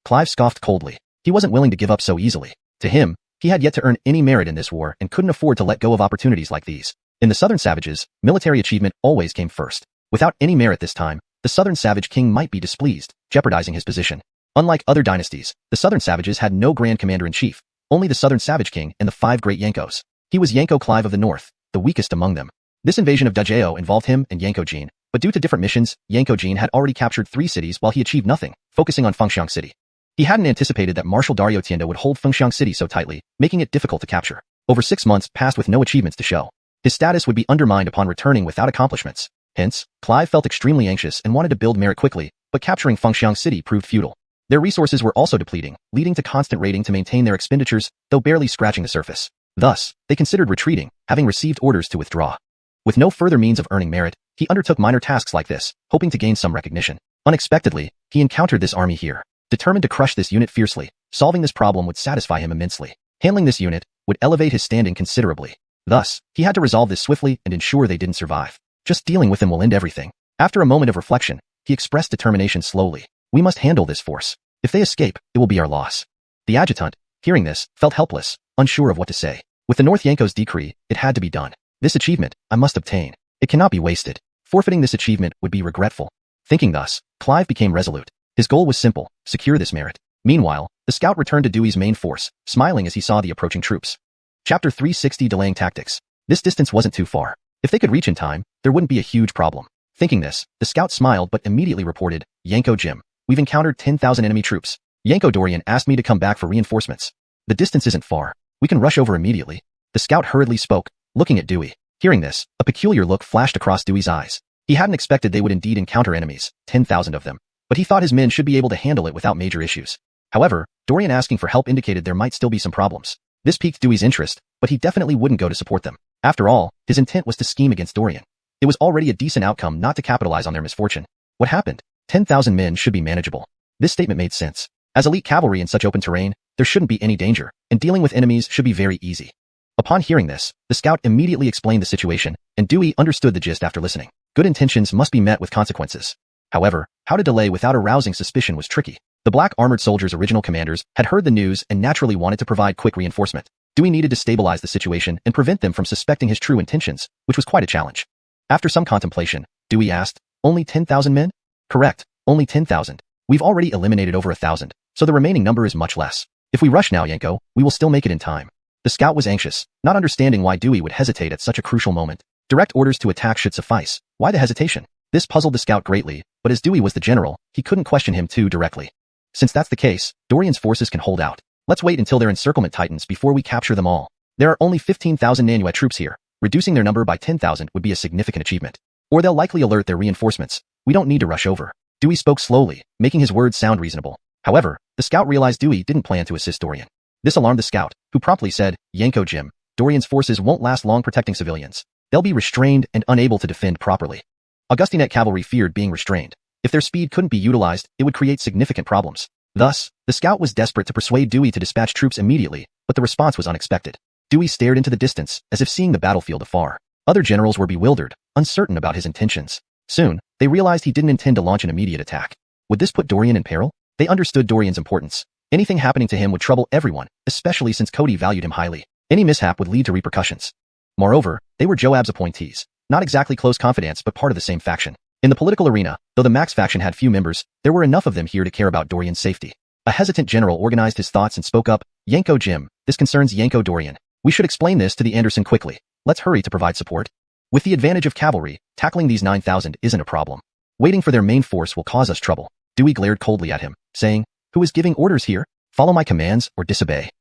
Clive scoffed coldly. He wasn't willing to give up so easily. To him, he had yet to earn any merit in this war and couldn't afford to let go of opportunities like these. In the southern savages, military achievement always came first. Without any merit this time, the southern savage king might be displeased, jeopardizing his position. Unlike other dynasties, the southern savages had no grand commander-in-chief, only the southern savage king and the 5 great Yankos. He was Yanko Clive of the north, the weakest among them. This invasion of Dajeo involved him and Yanko Jin, but due to different missions, Yanko Jin had already captured 3 cities while he achieved nothing, focusing on Fengxiang City. He hadn't anticipated that Marshal Dario Tienda would hold Fengxiang City so tightly, making it difficult to capture. Over 6 months passed with no achievements to show. His status would be undermined upon returning without accomplishments. Hence, Clive felt extremely anxious and wanted to build merit quickly, but capturing Fengxiang City proved futile. Their resources were also depleting, leading to constant raiding to maintain their expenditures, though barely scratching the surface. Thus, they considered retreating, having received orders to withdraw. With no further means of earning merit, he undertook minor tasks like this, hoping to gain some recognition. Unexpectedly, he encountered this army here. Determined to crush this unit fiercely, solving this problem would satisfy him immensely. Handling this unit would elevate his standing considerably. Thus, he had to resolve this swiftly and ensure they didn't survive. Just dealing with them will end everything. After a moment of reflection, he expressed determination slowly. We must handle this force. If they escape, it will be our loss. The adjutant, hearing this, felt helpless, unsure of what to say. With the North Yanko's decree, it had to be done. This achievement, I must obtain. It cannot be wasted. Forfeiting this achievement would be regretful. Thinking thus, Clive became resolute. His goal was simple, secure this merit. Meanwhile, the scout returned to Dewey's main force, smiling as he saw the approaching troops. Chapter 360 Delaying Tactics. This distance wasn't too far. If they could reach in time, there wouldn't be a huge problem. Thinking this, the scout smiled but immediately reported, Yanko Jim, we've encountered 10,000 enemy troops. Yanko Dorian asked me to come back for reinforcements. The distance isn't far. We can rush over immediately. The scout hurriedly spoke, looking at Dewey. Hearing this, a peculiar look flashed across Dewey's eyes. He hadn't expected they would indeed encounter enemies, 10,000 of them, but he thought his men should be able to handle it without major issues. However, Dorian asking for help indicated there might still be some problems. This piqued Dewey's interest, but he definitely wouldn't go to support them. After all, his intent was to scheme against Dorian. It was already a decent outcome not to capitalize on their misfortune. What happened? 10,000 men should be manageable. This statement made sense. As elite cavalry in such open terrain, there shouldn't be any danger, and dealing with enemies should be very easy. Upon hearing this, the scout immediately explained the situation, and Dewey understood the gist after listening. Good intentions must be met with consequences. However, how to delay without arousing suspicion was tricky. The black armored soldiers' original commanders had heard the news and naturally wanted to provide quick reinforcement. Dewey needed to stabilize the situation and prevent them from suspecting his true intentions, which was quite a challenge. After some contemplation, Dewey asked, only 10,000 men? Correct, only 10,000. We've already eliminated over 1,000, so the remaining number is much less. If we rush now, Yanko, we will still make it in time. The scout was anxious, not understanding why Dewey would hesitate at such a crucial moment. Direct orders to attack should suffice. Why the hesitation? This puzzled the scout greatly, but as Dewey was the general, he couldn't question him too directly. Since that's the case, Dorian's forces can hold out. Let's wait until their encirclement tightens before we capture them all. There are only 15,000 Nanuet troops here. Reducing their number by 10,000 would be a significant achievement. Or they'll likely alert their reinforcements. We don't need to rush over. Dewey spoke slowly, making his words sound reasonable. However, the scout realized Dewey didn't plan to assist Dorian. This alarmed the scout, who promptly said, Yanko Jim, Dorian's forces won't last long protecting civilians. They'll be restrained and unable to defend properly. Augustinet cavalry feared being restrained. If their speed couldn't be utilized, it would create significant problems. Thus, the scout was desperate to persuade Dewey to dispatch troops immediately, but the response was unexpected. Dewey stared into the distance, as if seeing the battlefield afar. Other generals were bewildered, uncertain about his intentions. Soon, they realized he didn't intend to launch an immediate attack. Would this put Dorian in peril? They understood Dorian's importance. Anything happening to him would trouble everyone, especially since Cody valued him highly. Any mishap would lead to repercussions. Moreover, they were Joab's appointees, not exactly close confidants but part of the same faction. In the political arena, though the Max faction had few members, there were enough of them here to care about Dorian's safety. A hesitant general organized his thoughts and spoke up, Yanko Jim, this concerns Yanko Dorian. We should explain this to the Anderson quickly. Let's hurry to provide support. With the advantage of cavalry, tackling these 9,000 isn't a problem. Waiting for their main force will cause us trouble. Dewey glared coldly at him, saying, who is giving orders here? Follow my commands or disobey.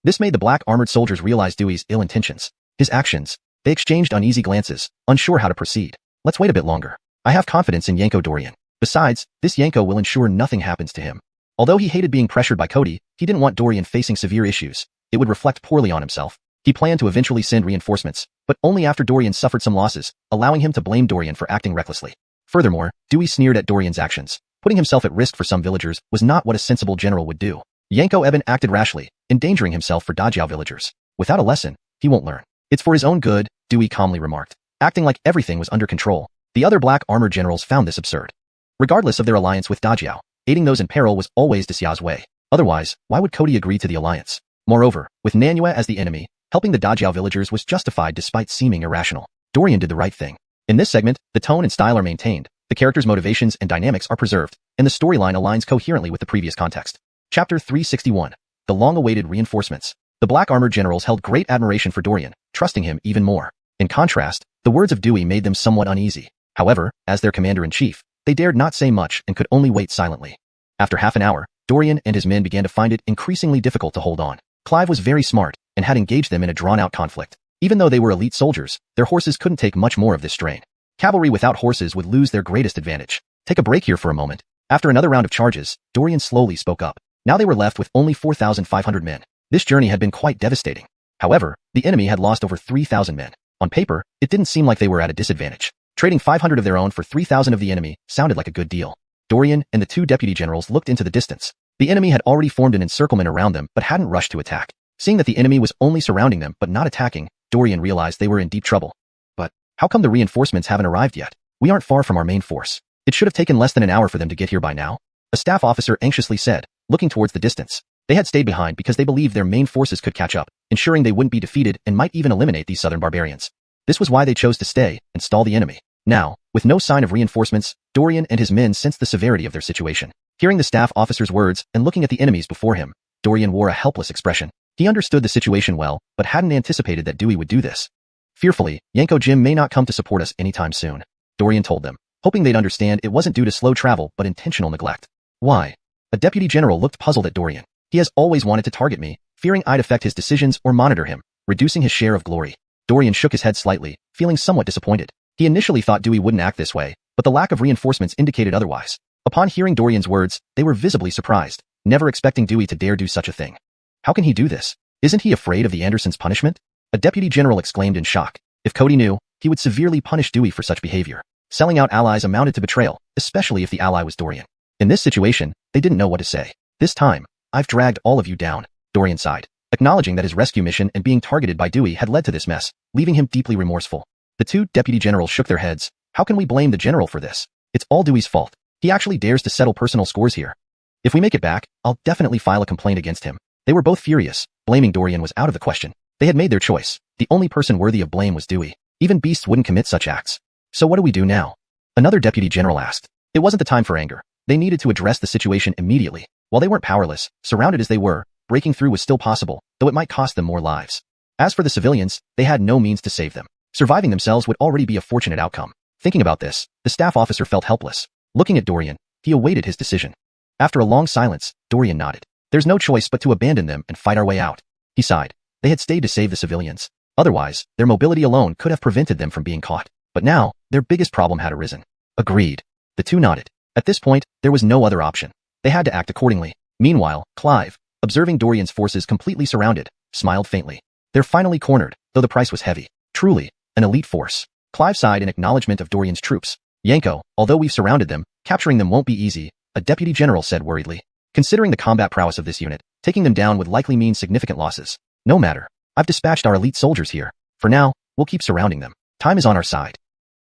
This made the black armored soldiers realize Dewey's ill intentions. His actions. They exchanged uneasy glances, unsure how to proceed. Let's wait a bit longer. I have confidence in Yanko Dorian. Besides, this Yanko will ensure nothing happens to him. Although he hated being pressured by Cody, he didn't want Dorian facing severe issues. It would reflect poorly on himself. He planned to eventually send reinforcements, but only after Dorian suffered some losses, allowing him to blame Dorian for acting recklessly. Furthermore, Dewey sneered at Dorian's actions. Putting himself at risk for some villagers was not what a sensible general would do. Yanko Eben acted rashly, endangering himself for Dajiao villagers. Without a lesson, he won't learn. It's for his own good, Dewey calmly remarked, acting like everything was under control. The other black armored generals found this absurd. Regardless of their alliance with Dajiao, aiding those in peril was always Dajiao's way. Otherwise, why would Cody agree to the alliance? Moreover, with Nanyue as the enemy, helping the Dajiao villagers was justified despite seeming irrational. Dorian did the right thing. In this segment, the tone and style are maintained, the characters' motivations and dynamics are preserved, and the storyline aligns coherently with the previous context. Chapter 361. The long-awaited reinforcements. The black armored generals held great admiration for Dorian, trusting him even more. In contrast, the words of Dewey made them somewhat uneasy. However, as their commander-in-chief, they dared not say much and could only wait silently. After half an hour, Dorian and his men began to find it increasingly difficult to hold on. Clive was very smart and had engaged them in a drawn-out conflict. Even though they were elite soldiers, their horses couldn't take much more of this strain. Cavalry without horses would lose their greatest advantage. Take a break here for a moment. After another round of charges, Dorian slowly spoke up. Now they were left with only 4,500 men. This journey had been quite devastating. However, the enemy had lost over 3,000 men. On paper, it didn't seem like they were at a disadvantage. Trading 500 of their own for 3,000 of the enemy sounded like a good deal. Dorian and the two deputy generals looked into the distance. The enemy had already formed an encirclement around them but hadn't rushed to attack. Seeing that the enemy was only surrounding them but not attacking, Dorian realized they were in deep trouble. But how come the reinforcements haven't arrived yet? We aren't far from our main force. It should have taken less than an hour for them to get here by now. A staff officer anxiously said, looking towards the distance. They had stayed behind because they believed their main forces could catch up, ensuring they wouldn't be defeated and might even eliminate these southern barbarians. This was why they chose to stay and stall the enemy. Now, with no sign of reinforcements, Dorian and his men sensed the severity of their situation. Hearing the staff officer's words and looking at the enemies before him, Dorian wore a helpless expression. He understood the situation well, but hadn't anticipated that Dewey would do this. Fearfully, Yanko Jim may not come to support us anytime soon, Dorian told them, hoping they'd understand it wasn't due to slow travel but intentional neglect. Why? A deputy general looked puzzled at Dorian. He has always wanted to target me, fearing I'd affect his decisions or monitor him, reducing his share of glory. Dorian shook his head slightly, feeling somewhat disappointed. He initially thought Dewey wouldn't act this way, but the lack of reinforcements indicated otherwise. Upon hearing Dorian's words, they were visibly surprised, never expecting Dewey to dare do such a thing. How can he do this? Isn't he afraid of the Andersons' punishment? A deputy general exclaimed in shock. If Cody knew, he would severely punish Dewey for such behavior. Selling out allies amounted to betrayal, especially if the ally was Dorian. In this situation, they didn't know what to say. This time, I've dragged all of you down, Dorian sighed, acknowledging that his rescue mission and being targeted by Dewey had led to this mess, leaving him deeply remorseful. The two deputy generals shook their heads. How can we blame the general for this? It's all Dewey's fault. He actually dares to settle personal scores here. If we make it back, I'll definitely file a complaint against him. They were both furious. Blaming Dorian was out of the question. They had made their choice. The only person worthy of blame was Dewey. Even beasts wouldn't commit such acts. So what do we do now? Another deputy general asked. It wasn't the time for anger. They needed to address the situation immediately. While they weren't powerless, surrounded as they were, breaking through was still possible, though it might cost them more lives. As for the civilians, they had no means to save them. Surviving themselves would already be a fortunate outcome. Thinking about this, the staff officer felt helpless. Looking at Dorian, he awaited his decision. After a long silence, Dorian nodded. There's no choice but to abandon them and fight our way out. He sighed. They had stayed to save the civilians. Otherwise, their mobility alone could have prevented them from being caught. But now, their biggest problem had arisen. Agreed. The two nodded. At this point, there was no other option. They had to act accordingly. Meanwhile, Clive, observing Dorian's forces completely surrounded, smiled faintly. They're finally cornered, though the price was heavy. Truly, an elite force. Clive sighed in acknowledgement of Dorian's troops. Yanko, although we've surrounded them, capturing them won't be easy, a deputy general said worriedly. Considering the combat prowess of this unit, taking them down would likely mean significant losses. No matter. I've dispatched our elite soldiers here. For now, we'll keep surrounding them. Time is on our side.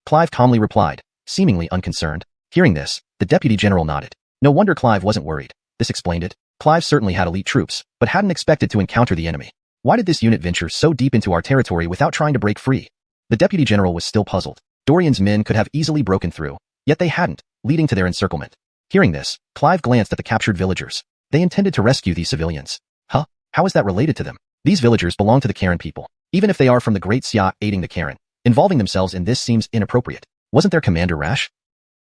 Clive calmly replied, seemingly unconcerned. Hearing this, the deputy general nodded. No wonder Clive wasn't worried. This explained it. Clive certainly had elite troops, but hadn't expected to encounter the enemy. Why did this unit venture so deep into our territory without trying to break free? The deputy general was still puzzled. Dorian's men could have easily broken through, yet they hadn't, leading to their encirclement. Hearing this, Clive glanced at the captured villagers. They intended to rescue these civilians. Huh? How is that related to them? These villagers belong to the Karen people. Even if they are from the Great Xia aiding the Karen, involving themselves in this seems inappropriate. Wasn't their commander rash?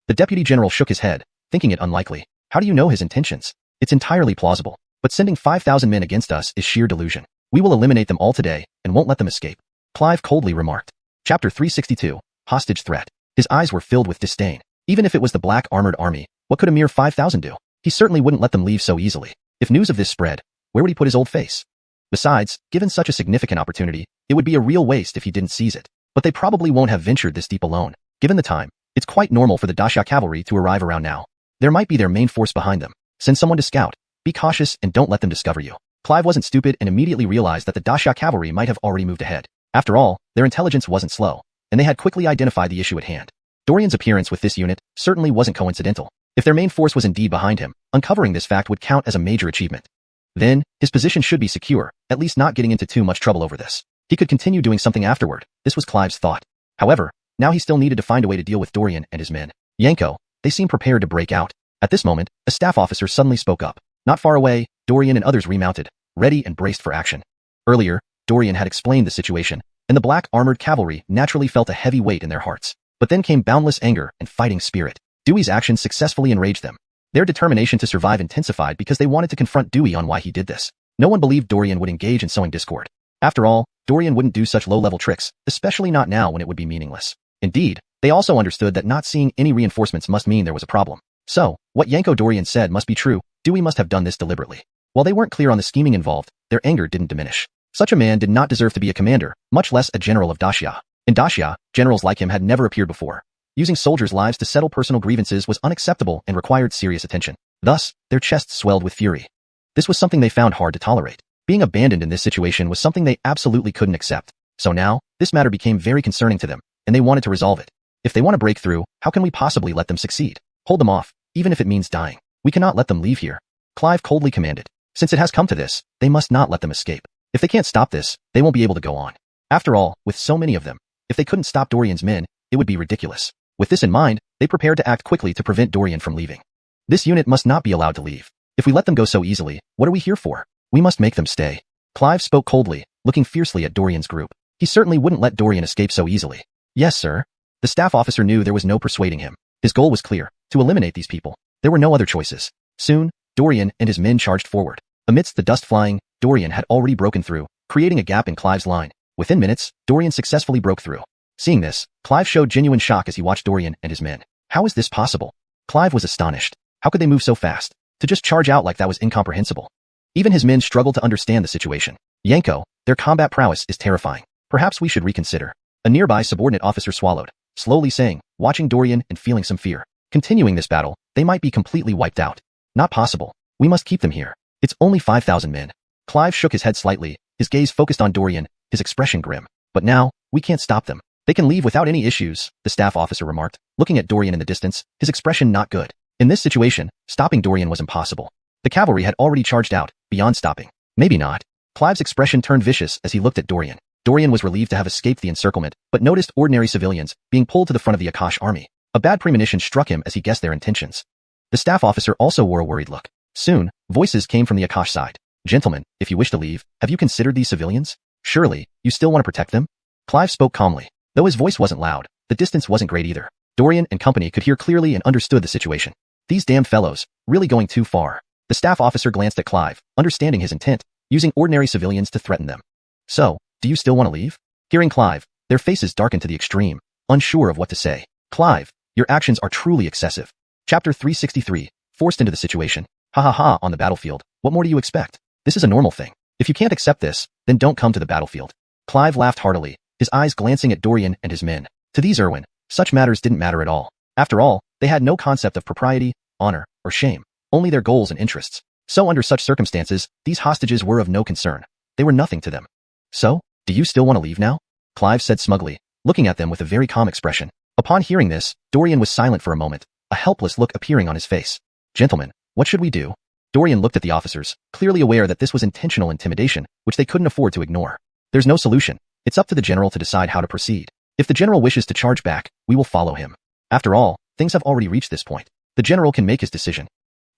The deputy general shook his head, thinking it unlikely. How do you know his intentions? It's entirely plausible. But sending 5,000 men against us is sheer delusion. We will eliminate them all today, and won't let them escape. Clive coldly remarked. Chapter 362, Hostage Threat. His eyes were filled with disdain. Even if it was the black armored army, what could a mere 5,000 do? He certainly wouldn't let them leave so easily. If news of this spread, where would he put his old face? Besides, given such a significant opportunity, it would be a real waste if he didn't seize it. But they probably won't have ventured this deep alone. Given the time, it's quite normal for the Daxia cavalry to arrive around now. There might be their main force behind them. Send someone to scout. Be cautious and don't let them discover you. Clive wasn't stupid and immediately realized that the Daxia cavalry might have already moved ahead. After all, their intelligence wasn't slow, and they had quickly identified the issue at hand. Dorian's appearance with this unit certainly wasn't coincidental. If their main force was indeed behind him, uncovering this fact would count as a major achievement. Then, his position should be secure, at least not getting into too much trouble over this. He could continue doing something afterward. This was Clive's thought. However, now he still needed to find a way to deal with Dorian and his men. Yanko, they seemed prepared to break out. At this moment, a staff officer suddenly spoke up. Not far away, Dorian and others remounted, ready and braced for action. Earlier, Dorian had explained the situation, and the black armored cavalry naturally felt a heavy weight in their hearts. But then came boundless anger and fighting spirit. Dewey's actions successfully enraged them. Their determination to survive intensified because they wanted to confront Dewey on why he did this. No one believed Dorian would engage in sowing discord. After all, Dorian wouldn't do such low-level tricks, especially not now when it would be meaningless. Indeed, they also understood that not seeing any reinforcements must mean there was a problem. So, what Yanko Dorian said must be true. Dewey must have done this deliberately. While they weren't clear on the scheming involved, their anger didn't diminish. Such a man did not deserve to be a commander, much less a general of Daxia. In Daxia, generals like him had never appeared before. Using soldiers' lives to settle personal grievances was unacceptable and required serious attention. Thus, their chests swelled with fury. This was something they found hard to tolerate. Being abandoned in this situation was something they absolutely couldn't accept. So now, this matter became very concerning to them, and they wanted to resolve it. If they want to break through, how can we possibly let them succeed? Hold them off, even if it means dying. We cannot let them leave here. Clive coldly commanded. Since it has come to this, they must not let them escape. If they can't stop this, they won't be able to go on. After all, with so many of them, if they couldn't stop Dorian's men, it would be ridiculous. With this in mind, they prepared to act quickly to prevent Dorian from leaving. This unit must not be allowed to leave. If we let them go so easily, what are we here for? We must make them stay. Clive spoke coldly, looking fiercely at Dorian's group. He certainly wouldn't let Dorian escape so easily. Yes, sir. The staff officer knew there was no persuading him. His goal was clear, to eliminate these people. There were no other choices. Soon, Dorian and his men charged forward. Amidst the dust flying, Dorian had already broken through, creating a gap in Clive's line. Within minutes, Dorian successfully broke through. Seeing this, Clive showed genuine shock as he watched Dorian and his men. How is this possible? Clive was astonished. How could they move so fast? To just charge out like that was incomprehensible. Even his men struggled to understand the situation. Yanko, their combat prowess is terrifying. Perhaps we should reconsider. A nearby subordinate officer swallowed, slowly saying, watching Dorian and feeling some fear. Continuing this battle, they might be completely wiped out. Not possible. We must keep them here. It's only 5,000 men. Clive shook his head slightly, his gaze focused on Dorian, his expression grim. But now, we can't stop them. They can leave without any issues, the staff officer remarked, looking at Dorian in the distance, his expression not good. In this situation, stopping Dorian was impossible. The cavalry had already charged out, beyond stopping. Maybe not. Clive's expression turned vicious as he looked at Dorian. Dorian was relieved to have escaped the encirclement, but noticed ordinary civilians being pulled to the front of the Akash army. A bad premonition struck him as he guessed their intentions. The staff officer also wore a worried look. Soon, voices came from the Akash side. Gentlemen, if you wish to leave, have you considered these civilians? Surely, you still want to protect them? Clive spoke calmly. Though his voice wasn't loud, the distance wasn't great either. Dorian and company could hear clearly and understood the situation. These damn fellows, really going too far. The staff officer glanced at Clive, understanding his intent, using ordinary civilians to threaten them. So, do you still want to leave? Hearing Clive, their faces darkened to the extreme, unsure of what to say. Clive, your actions are truly excessive. Chapter 363, forced into the situation. Ha ha ha, on the battlefield, what more do you expect? This is a normal thing. If you can't accept this, then don't come to the battlefield. Clive laughed heartily, his eyes glancing at Dorian and his men. To these Erwin, such matters didn't matter at all. After all, they had no concept of propriety, honor, or shame, only their goals and interests. So under such circumstances, these hostages were of no concern. They were nothing to them. So, do you still want to leave now? Clive said smugly, looking at them with a very calm expression. Upon hearing this, Dorian was silent for a moment, a helpless look appearing on his face. Gentlemen, what should we do? Dorian looked at the officers, clearly aware that this was intentional intimidation, which they couldn't afford to ignore. There's no solution. It's up to the general to decide how to proceed. If the general wishes to charge back, we will follow him. After all, things have already reached this point. The general can make his decision.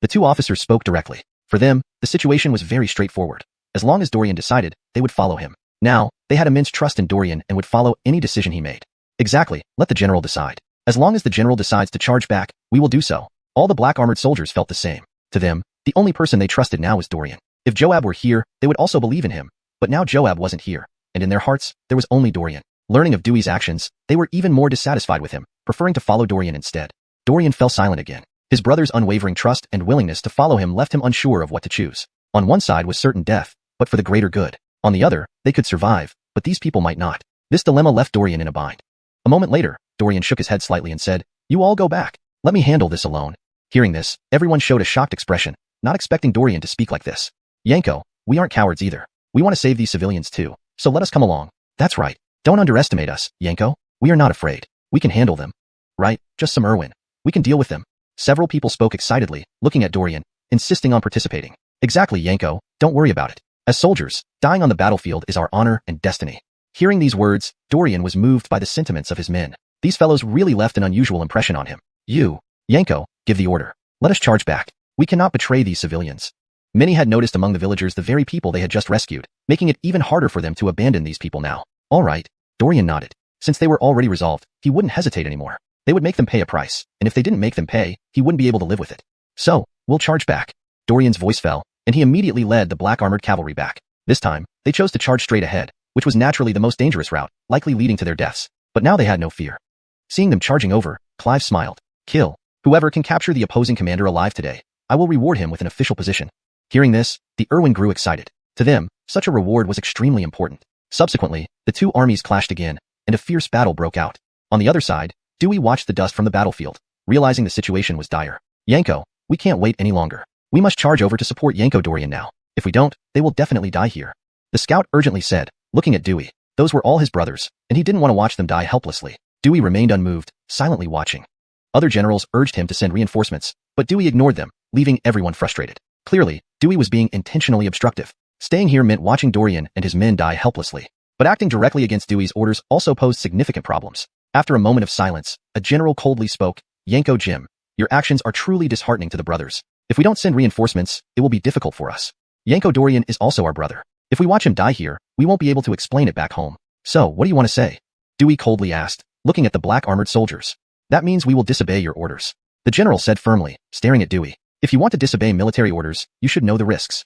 The two officers spoke directly. For them, the situation was very straightforward. As long as Dorian decided, they would follow him. Now, they had immense trust in Dorian and would follow any decision he made. Exactly, let the general decide. As long as the general decides to charge back, we will do so. All the black-armored soldiers felt the same. To them, the only person they trusted now was Dorian. If Joab were here, they would also believe in him. But now Joab wasn't here, and in their hearts, there was only Dorian. Learning of Dewey's actions, they were even more dissatisfied with him, preferring to follow Dorian instead. Dorian fell silent again. His brother's unwavering trust and willingness to follow him left him unsure of what to choose. On one side was certain death, but for the greater good. On the other, they could survive, but these people might not. This dilemma left Dorian in a bind. A moment later, Dorian shook his head slightly and said, "You all go back. Let me handle this alone." Hearing this, everyone showed a shocked expression, not expecting Dorian to speak like this. Yanko, we aren't cowards either. We want to save these civilians too, so let us come along. That's right. Don't underestimate us, Yanko. We are not afraid. We can handle them. Right, just some Erwin. We can deal with them. Several people spoke excitedly, looking at Dorian, insisting on participating. Exactly, Yanko, don't worry about it. As soldiers, dying on the battlefield is our honor and destiny. Hearing these words, Dorian was moved by the sentiments of his men. These fellows really left an unusual impression on him. You, Yanko, give the order. Let us charge back. We cannot betray these civilians. Many had noticed among the villagers the very people they had just rescued, making it even harder for them to abandon these people now. All right, Dorian nodded. Since they were already resolved, he wouldn't hesitate anymore. They would make them pay a price, and if they didn't make them pay, he wouldn't be able to live with it. So, we'll charge back. Dorian's voice fell, and he immediately led the black-armored cavalry back. This time, they chose to charge straight ahead, which was naturally the most dangerous route, likely leading to their deaths. But now they had no fear. Seeing them charging over, Clive smiled. Kill whoever can capture the opposing commander alive today. I will reward him with an official position. Hearing this, the Erwin grew excited. To them, such a reward was extremely important. Subsequently, the two armies clashed again, and a fierce battle broke out. On the other side, Dewey watched the dust from the battlefield, realizing the situation was dire. Yanko, we can't wait any longer. We must charge over to support Yanko Dorian now. If we don't, they will definitely die here. The scout urgently said, looking at Dewey. Those were all his brothers, and he didn't want to watch them die helplessly. Dewey remained unmoved, silently watching. Other generals urged him to send reinforcements, but Dewey ignored them, leaving everyone frustrated. Clearly, Dewey was being intentionally obstructive. Staying here meant watching Dorian and his men die helplessly. But acting directly against Dewey's orders also posed significant problems. After a moment of silence, a general coldly spoke, Yanko Jim, your actions are truly disheartening to the brothers. If we don't send reinforcements, it will be difficult for us. Yanko Dorian is also our brother. If we watch him die here, we won't be able to explain it back home. So, what do you want to say? Dewey coldly asked, looking at the black-armored soldiers. That means we will disobey your orders. The general said firmly, staring at Dewey. If you want to disobey military orders, you should know the risks.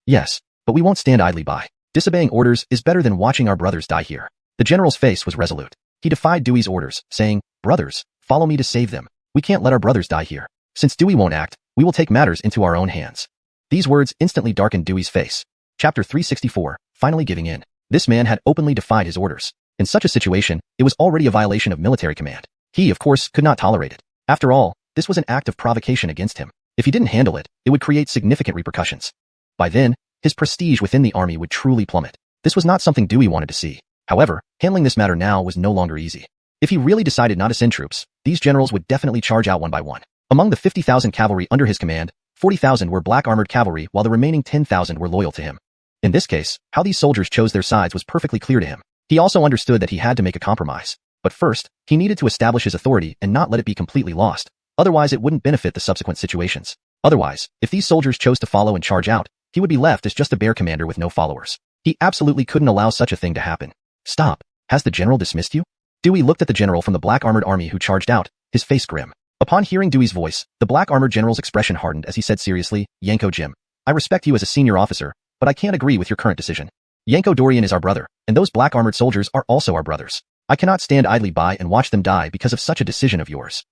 Yes, but we won't stand idly by. Disobeying orders is better than watching our brothers die here. The general's face was resolute. He defied Dewey's orders, saying, Brothers, follow me to save them. We can't let our brothers die here. Since Dewey won't act, we will take matters into our own hands. These words instantly darkened Dewey's face. Chapter 364, finally giving in. This man had openly defied his orders. In such a situation, it was already a violation of military command. He, of course, could not tolerate it. After all, this was an act of provocation against him. If he didn't handle it, it would create significant repercussions. By then, his prestige within the army would truly plummet. This was not something Dewey wanted to see. However, handling this matter now was no longer easy. If he really decided not to send troops, these generals would definitely charge out one by one. Among the 50,000 cavalry under his command, 40,000 were black-armored cavalry while the remaining 10,000 were loyal to him. In this case, how these soldiers chose their sides was perfectly clear to him. He also understood that he had to make a compromise. But first, he needed to establish his authority and not let it be completely lost. Otherwise, it wouldn't benefit the subsequent situations. Otherwise, if these soldiers chose to follow and charge out, he would be left as just a bare commander with no followers. He absolutely couldn't allow such a thing to happen. Stop. Has the general dismissed you? Dewey looked at the general from the black-armored army who charged out, his face grim. Upon hearing Dewey's voice, the black-armored general's expression hardened as he said seriously, Yanko Jim, I respect you as a senior officer, but I can't agree with your current decision. Yanko Dorian is our brother, and those black-armored soldiers are also our brothers. I cannot stand idly by and watch them die because of such a decision of yours.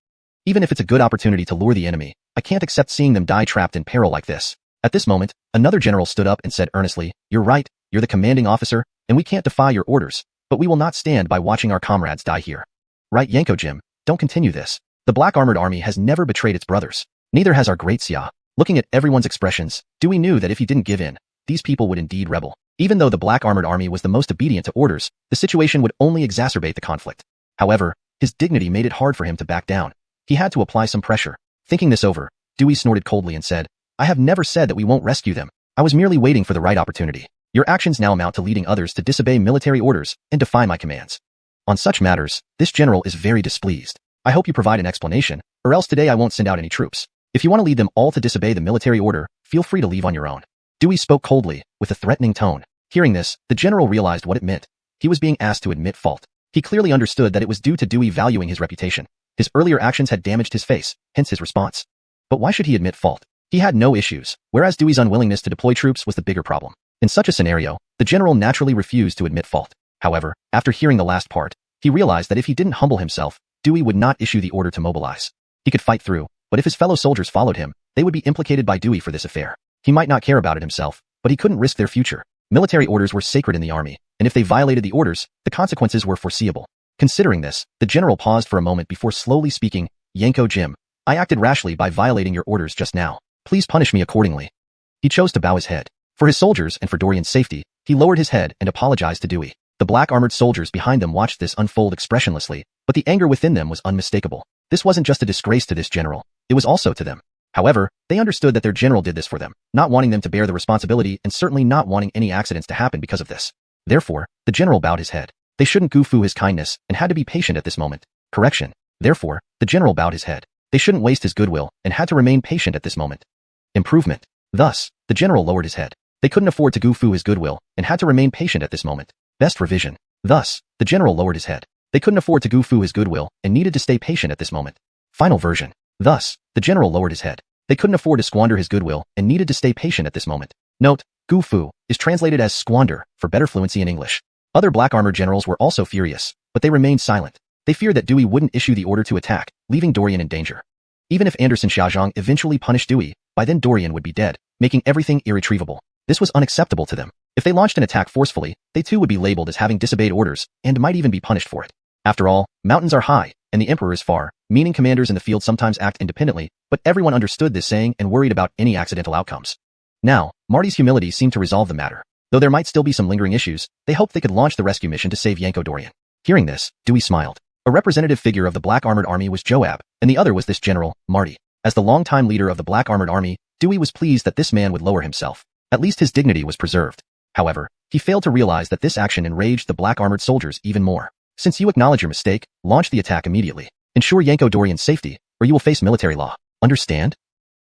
Even if it's a good opportunity to lure the enemy, I can't accept seeing them die trapped in peril like this. At this moment, another general stood up and said earnestly, You're right, you're the commanding officer, and we can't defy your orders, but we will not stand by watching our comrades die here. Right, Yanko Jim, don't continue this. The black-armored army has never betrayed its brothers. Neither has our great Xia. Looking at everyone's expressions, Dewey knew that if he didn't give in, these people would indeed rebel. Even though the black-armored army was the most obedient to orders, the situation would only exacerbate the conflict. However, his dignity made it hard for him to back down. He had to apply some pressure. Thinking this over, Dewey snorted coldly and said, I have never said that we won't rescue them. I was merely waiting for the right opportunity. Your actions now amount to leading others to disobey military orders and defy my commands. On such matters, this general is very displeased. I hope you provide an explanation, or else today I won't send out any troops. If you want to lead them all to disobey the military order, feel free to leave on your own. Dewey spoke coldly, with a threatening tone. Hearing this, the general realized what it meant. He was being asked to admit fault. He clearly understood that it was due to Dewey valuing his reputation. His earlier actions had damaged his face, hence his response. But why should he admit fault? He had no issues, whereas Dewey's unwillingness to deploy troops was the bigger problem. In such a scenario, the general naturally refused to admit fault. However, after hearing the last part, he realized that if he didn't humble himself, Dewey would not issue the order to mobilize. He could fight through, but if his fellow soldiers followed him, they would be implicated by Dewey for this affair. He might not care about it himself, but he couldn't risk their future. Military orders were sacred in the army, and if they violated the orders, the consequences were foreseeable. Considering this, the general paused for a moment before slowly speaking, Yanko Jim, I acted rashly by violating your orders just now. Please punish me accordingly. He chose to bow his head. For his soldiers and for Dorian's safety, he lowered his head and apologized to Dewey. The black-armored soldiers behind them watched this unfold expressionlessly, but the anger within them was unmistakable. This wasn't just a disgrace to this general, it was also to them. However, they understood that their general did this for them, not wanting them to bear the responsibility and certainly not wanting any accidents to happen because of this. Therefore, the general bowed his head. They shouldn't kongfu his kindness and had to be patient at this moment. Correction. Therefore, the general bowed his head. They shouldn't waste his goodwill and had to remain patient at this moment. Improvement. Thus, the general lowered his head. They couldn't afford to kongfu his goodwill and had to remain patient at this moment. Best revision. Thus, the general lowered his head. They couldn't afford to kongfu his goodwill and needed to stay patient at this moment. Final version. Thus, the general lowered his head. They couldn't afford to squander his goodwill and needed to stay patient at this moment. Note, kongfu is translated as squander for better fluency in English. Other black-armored generals were also furious, but they remained silent. They feared that Dewey wouldn't issue the order to attack, leaving Dorian in danger. Even if Anderson Xiaozhang eventually punished Dewey, by then Dorian would be dead, making everything irretrievable. This was unacceptable to them. If they launched an attack forcefully, they too would be labeled as having disobeyed orders and might even be punished for it. After all, mountains are high, and the emperor is far, meaning commanders in the field sometimes act independently, but everyone understood this saying and worried about any accidental outcomes. Now, Marty's humility seemed to resolve the matter. Though there might still be some lingering issues, they hoped they could launch the rescue mission to save Yanko Dorian. Hearing this, Dewey smiled. A representative figure of the black-armored army was Joab, and the other was this general, Marty. As the longtime leader of the black-armored army, Dewey was pleased that this man would lower himself. At least his dignity was preserved. However, he failed to realize that this action enraged the black-armored soldiers even more. Since you acknowledge your mistake, launch the attack immediately. Ensure Yanko Dorian's safety, or you will face military law. Understand?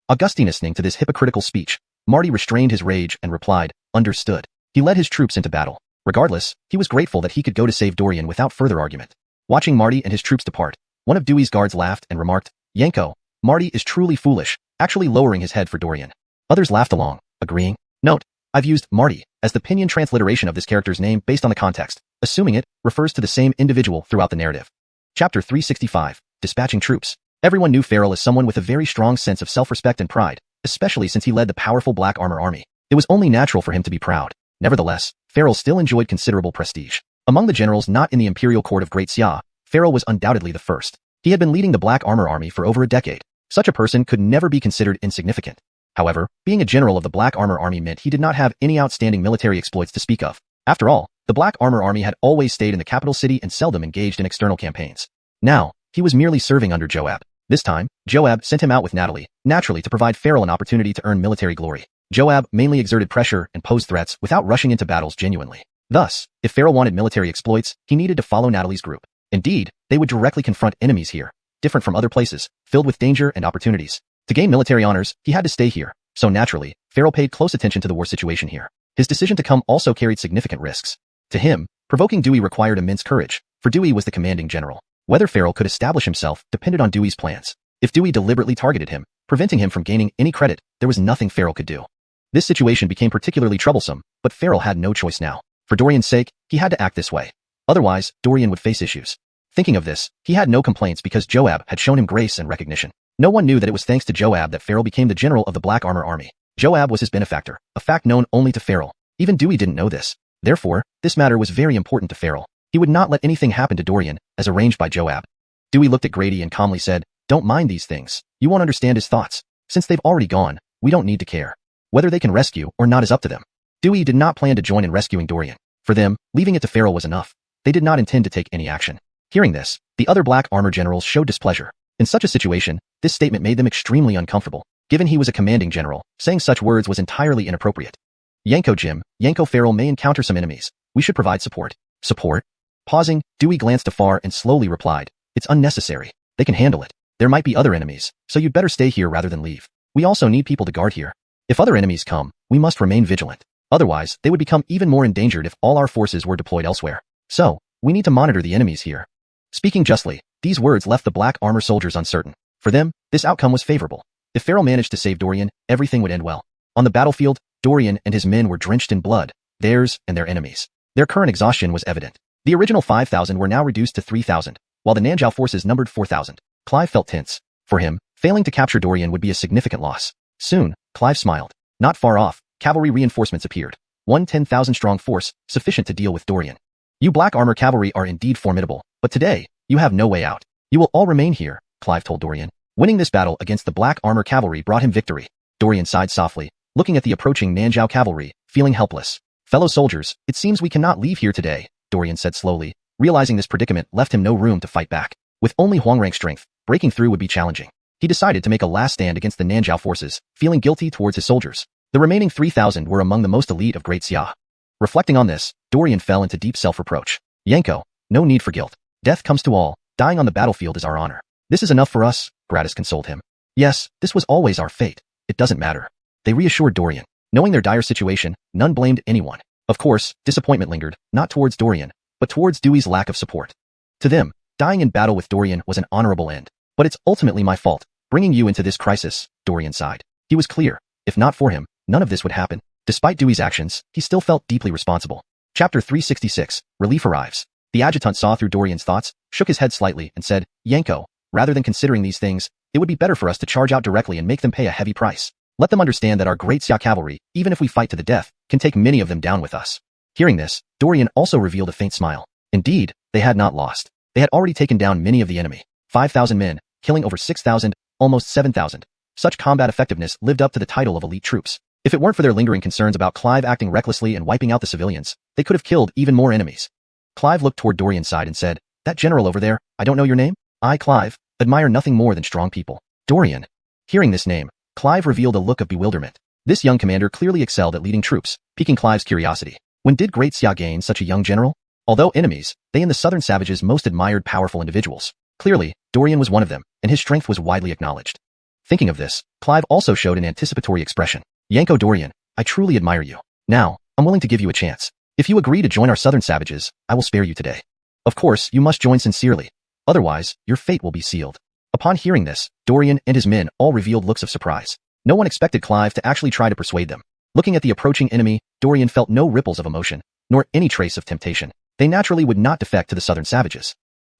Augustine listening to this hypocritical speech, Marty restrained his rage and replied, Understood. He led his troops into battle. Regardless, he was grateful that he could go to save Dorian without further argument. Watching Marty and his troops depart, one of Dewey's guards laughed and remarked, "Yanko, Marty is truly foolish," actually lowering his head for Dorian. Others laughed along, agreeing. Note, I've used Marty as the pinyin transliteration of this character's name based on the context, assuming it refers to the same individual throughout the narrative. Chapter 365, Dispatching Troops. Everyone knew Farrell as someone with a very strong sense of self-respect and pride, especially since he led the powerful Black Armor Army. It was only natural for him to be proud. Nevertheless, Farrell still enjoyed considerable prestige. Among the generals not in the imperial court of Great Xia, Farrell was undoubtedly the first. He had been leading the Black Armor Army for over a decade. Such a person could never be considered insignificant. However, being a general of the Black Armor Army meant he did not have any outstanding military exploits to speak of. After all, the Black Armor Army had always stayed in the capital city and seldom engaged in external campaigns. Now, he was merely serving under Joab. This time, Joab sent him out with Natalie, naturally to provide Farrell an opportunity to earn military glory. Joab mainly exerted pressure and posed threats without rushing into battles genuinely. Thus, if Farrell wanted military exploits, he needed to follow Natalie's group. Indeed, they would directly confront enemies here, different from other places, filled with danger and opportunities. To gain military honors, he had to stay here, so naturally, Farrell paid close attention to the war situation here. His decision to come also carried significant risks. To him, provoking Dewey required immense courage, for Dewey was the commanding general. Whether Farrell could establish himself depended on Dewey's plans. If Dewey deliberately targeted him, preventing him from gaining any credit, there was nothing Farrell could do. This situation became particularly troublesome, but Farrell had no choice now. For Dorian's sake, he had to act this way. Otherwise, Dorian would face issues. Thinking of this, he had no complaints because Joab had shown him grace and recognition. No one knew that it was thanks to Joab that Farrell became the general of the Black Armor Army. Joab was his benefactor, a fact known only to Farrell. Even Dewey didn't know this. Therefore, this matter was very important to Farrell. He would not let anything happen to Dorian, as arranged by Joab. Dewey looked at Grady and calmly said, "Don't mind these things. You won't understand his thoughts. Since they've already gone, we don't need to care. Whether they can rescue or not is up to them." Dewey did not plan to join in rescuing Dorian. For them, leaving it to Farrell was enough. They did not intend to take any action. Hearing this, the other Black Armor generals showed displeasure. In such a situation, this statement made them extremely uncomfortable. Given he was a commanding general, saying such words was entirely inappropriate. Yanko Farrell may encounter some enemies. We should provide support. Support? Pausing, Dewey glanced afar and slowly replied, "It's unnecessary. They can handle it. There might be other enemies, so you'd better stay here rather than leave. We also need people to guard here. If other enemies come, we must remain vigilant. Otherwise, they would become even more endangered if all our forces were deployed elsewhere. So, we need to monitor the enemies here." Speaking justly, these words left the Black Armor soldiers uncertain. For them, this outcome was favorable. If Farrell managed to save Dorian, everything would end well. On the battlefield, Dorian and his men were drenched in blood, theirs and their enemies. Their current exhaustion was evident. The original 5,000 were now reduced to 3,000, while the Nanjiao forces numbered 4,000. Clive felt tense. For him, failing to capture Dorian would be a significant loss. Soon, Clive smiled. Not far off, cavalry reinforcements appeared. One 10,000-strong force, sufficient to deal with Dorian. "You Black Armor cavalry are indeed formidable, but today, you have no way out. You will all remain here," Clive told Dorian. Winning this battle against the Black Armor cavalry brought him victory. Dorian sighed softly, looking at the approaching Nanjiao cavalry, feeling helpless. "Fellow soldiers, it seems we cannot leave here today," Dorian said slowly, realizing this predicament left him no room to fight back. With only Huang-rank strength, breaking through would be challenging. He decided to make a last stand against the Nanjiao forces, feeling guilty towards his soldiers. The remaining 3,000 were among the most elite of Great Xia. Reflecting on this, Dorian fell into deep self-reproach. "Yanko, no need for guilt. Death comes to all. Dying on the battlefield is our honor. This is enough for us," Gratis consoled him. "Yes, this was always our fate. It doesn't matter." They reassured Dorian. Knowing their dire situation, none blamed anyone. Of course, disappointment lingered, not towards Dorian, but towards Dewey's lack of support. To them, dying in battle with Dorian was an honorable end. "But it's ultimately my fault, bringing you into this crisis," Dorian sighed. He was clear. If not for him, none of this would happen. Despite Dewey's actions, he still felt deeply responsible. Chapter 366, Relief arrives. The adjutant saw through Dorian's thoughts, shook his head slightly, and said, "Yanko, rather than considering these things, it would be better for us to charge out directly and make them pay a heavy price. Let them understand that our Great Xia cavalry, even if we fight to the death, can take many of them down with us." Hearing this, Dorian also revealed a faint smile. Indeed, they had not lost. They had already taken down many of the enemy. 5,000 men, killing over 6,000, almost 7,000. Such combat effectiveness lived up to the title of elite troops. If it weren't for their lingering concerns about Clive acting recklessly and wiping out the civilians, they could have killed even more enemies. Clive looked toward Dorian's side and said, "That general over there, I don't know your name? I, Clive, admire nothing more than strong people." Dorian. Hearing this name, Clive revealed a look of bewilderment. This young commander clearly excelled at leading troops, piquing Clive's curiosity. When did Great Xia gain such a young general? Although enemies, they and the southern savages most admired powerful individuals. Clearly, Dorian was one of them, and his strength was widely acknowledged. Thinking of this, Clive also showed an anticipatory expression. "Yanko Dorian, I truly admire you. Now, I'm willing to give you a chance. If you agree to join our southern savages, I will spare you today. Of course, you must join sincerely. Otherwise, your fate will be sealed. Upon hearing this, Dorian and his men all revealed looks of surprise. No one expected Clive to actually try to persuade them. Looking at the approaching enemy, Dorian felt no ripples of emotion, nor any trace of temptation. They naturally would not defect to the southern savages.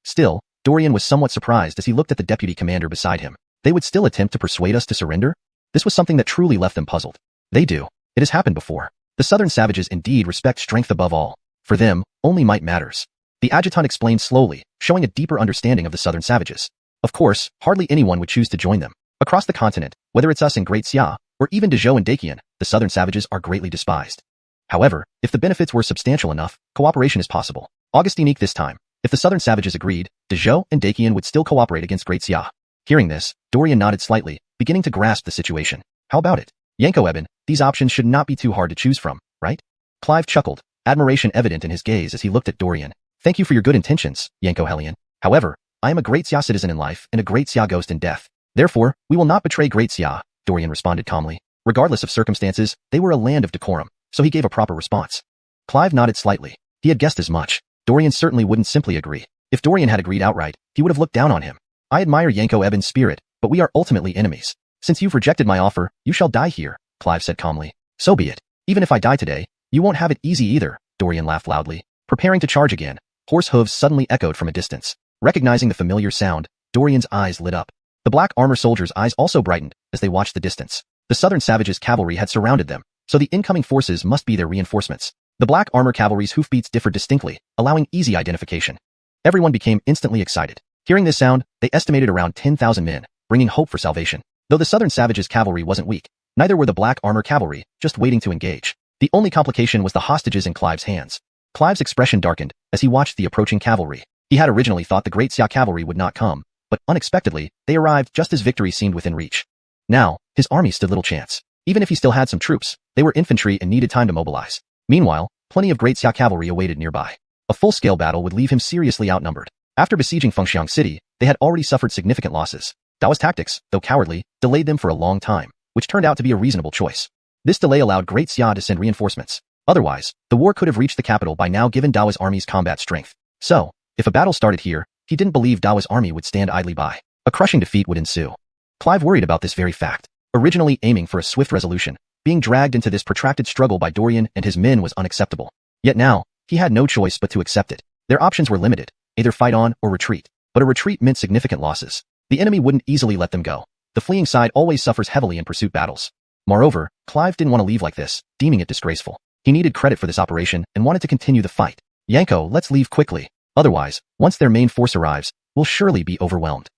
Still, Dorian was somewhat surprised as he looked at the deputy commander beside him. They would still attempt to persuade us to surrender? This was something that truly left them puzzled. They do. It has happened before. The southern savages indeed respect strength above all. For them, only might matters. The adjutant explained slowly, showing a deeper understanding of the southern savages. Of course, hardly anyone would choose to join them. Across the continent, whether it's us in Great Xia, or even Dezhou and Dakian, the southern savages are greatly despised. However, if the benefits were substantial enough, cooperation is possible. Augustinique this time. If the southern savages agreed, Dezhou and Dakian would still cooperate against Great Xia. Hearing this, Dorian nodded slightly, beginning to grasp the situation. How about it? Yanko Eben, these options should not be too hard to choose from, right? Clive chuckled, admiration evident in his gaze as he looked at Dorian. Thank you for your good intentions, Yanko Hellion. However, I am a Great Xia citizen in life and a Great Xia ghost in death. Therefore, we will not betray Great Xia, Dorian responded calmly. Regardless of circumstances, they were a land of decorum, so he gave a proper response. Clive nodded slightly. He had guessed as much. Dorian certainly wouldn't simply agree. If Dorian had agreed outright, he would have looked down on him. I admire Yanko Eben's spirit, but we are ultimately enemies. Since you've rejected my offer, you shall die here, Clive said calmly. So be it. Even if I die today, you won't have it easy either, Dorian laughed loudly. Preparing to charge again, horse hooves suddenly echoed from a distance. Recognizing the familiar sound, Dorian's eyes lit up. The black armor soldiers' eyes also brightened as they watched the distance. The southern savages' cavalry had surrounded them, so the incoming forces must be their reinforcements. The black armor cavalry's hoofbeats differed distinctly, allowing easy identification. Everyone became instantly excited. Hearing this sound, they estimated around 10,000 men, bringing hope for salvation. Though the southern savages' cavalry wasn't weak, neither were the black armor cavalry, just waiting to engage. The only complication was the hostages in Clive's hands. Clive's expression darkened as he watched the approaching cavalry. He had originally thought the Great Xia cavalry would not come, but unexpectedly, they arrived just as victory seemed within reach. Now, his army stood little chance. Even if he still had some troops, they were infantry and needed time to mobilize. Meanwhile, plenty of Great Xia cavalry awaited nearby. A full-scale battle would leave him seriously outnumbered. After besieging Fengxiang City, they had already suffered significant losses. Dao's tactics, though cowardly, delayed them for a long time, which turned out to be a reasonable choice. This delay allowed Great Xia to send reinforcements. Otherwise, the war could have reached the capital by now given Dao's army's combat strength. So, if a battle started here, he didn't believe Dao's army would stand idly by. A crushing defeat would ensue. Clive worried about this very fact. Originally aiming for a swift resolution, being dragged into this protracted struggle by Dorian and his men was unacceptable. Yet now, he had no choice but to accept it. Their options were limited, either fight on or retreat. But a retreat meant significant losses. The enemy wouldn't easily let them go. The fleeing side always suffers heavily in pursuit battles. Moreover, Clive didn't want to leave like this, deeming it disgraceful. He needed credit for this operation and wanted to continue the fight. Yanko, let's leave quickly. Otherwise, once their main force arrives, we'll surely be overwhelmed.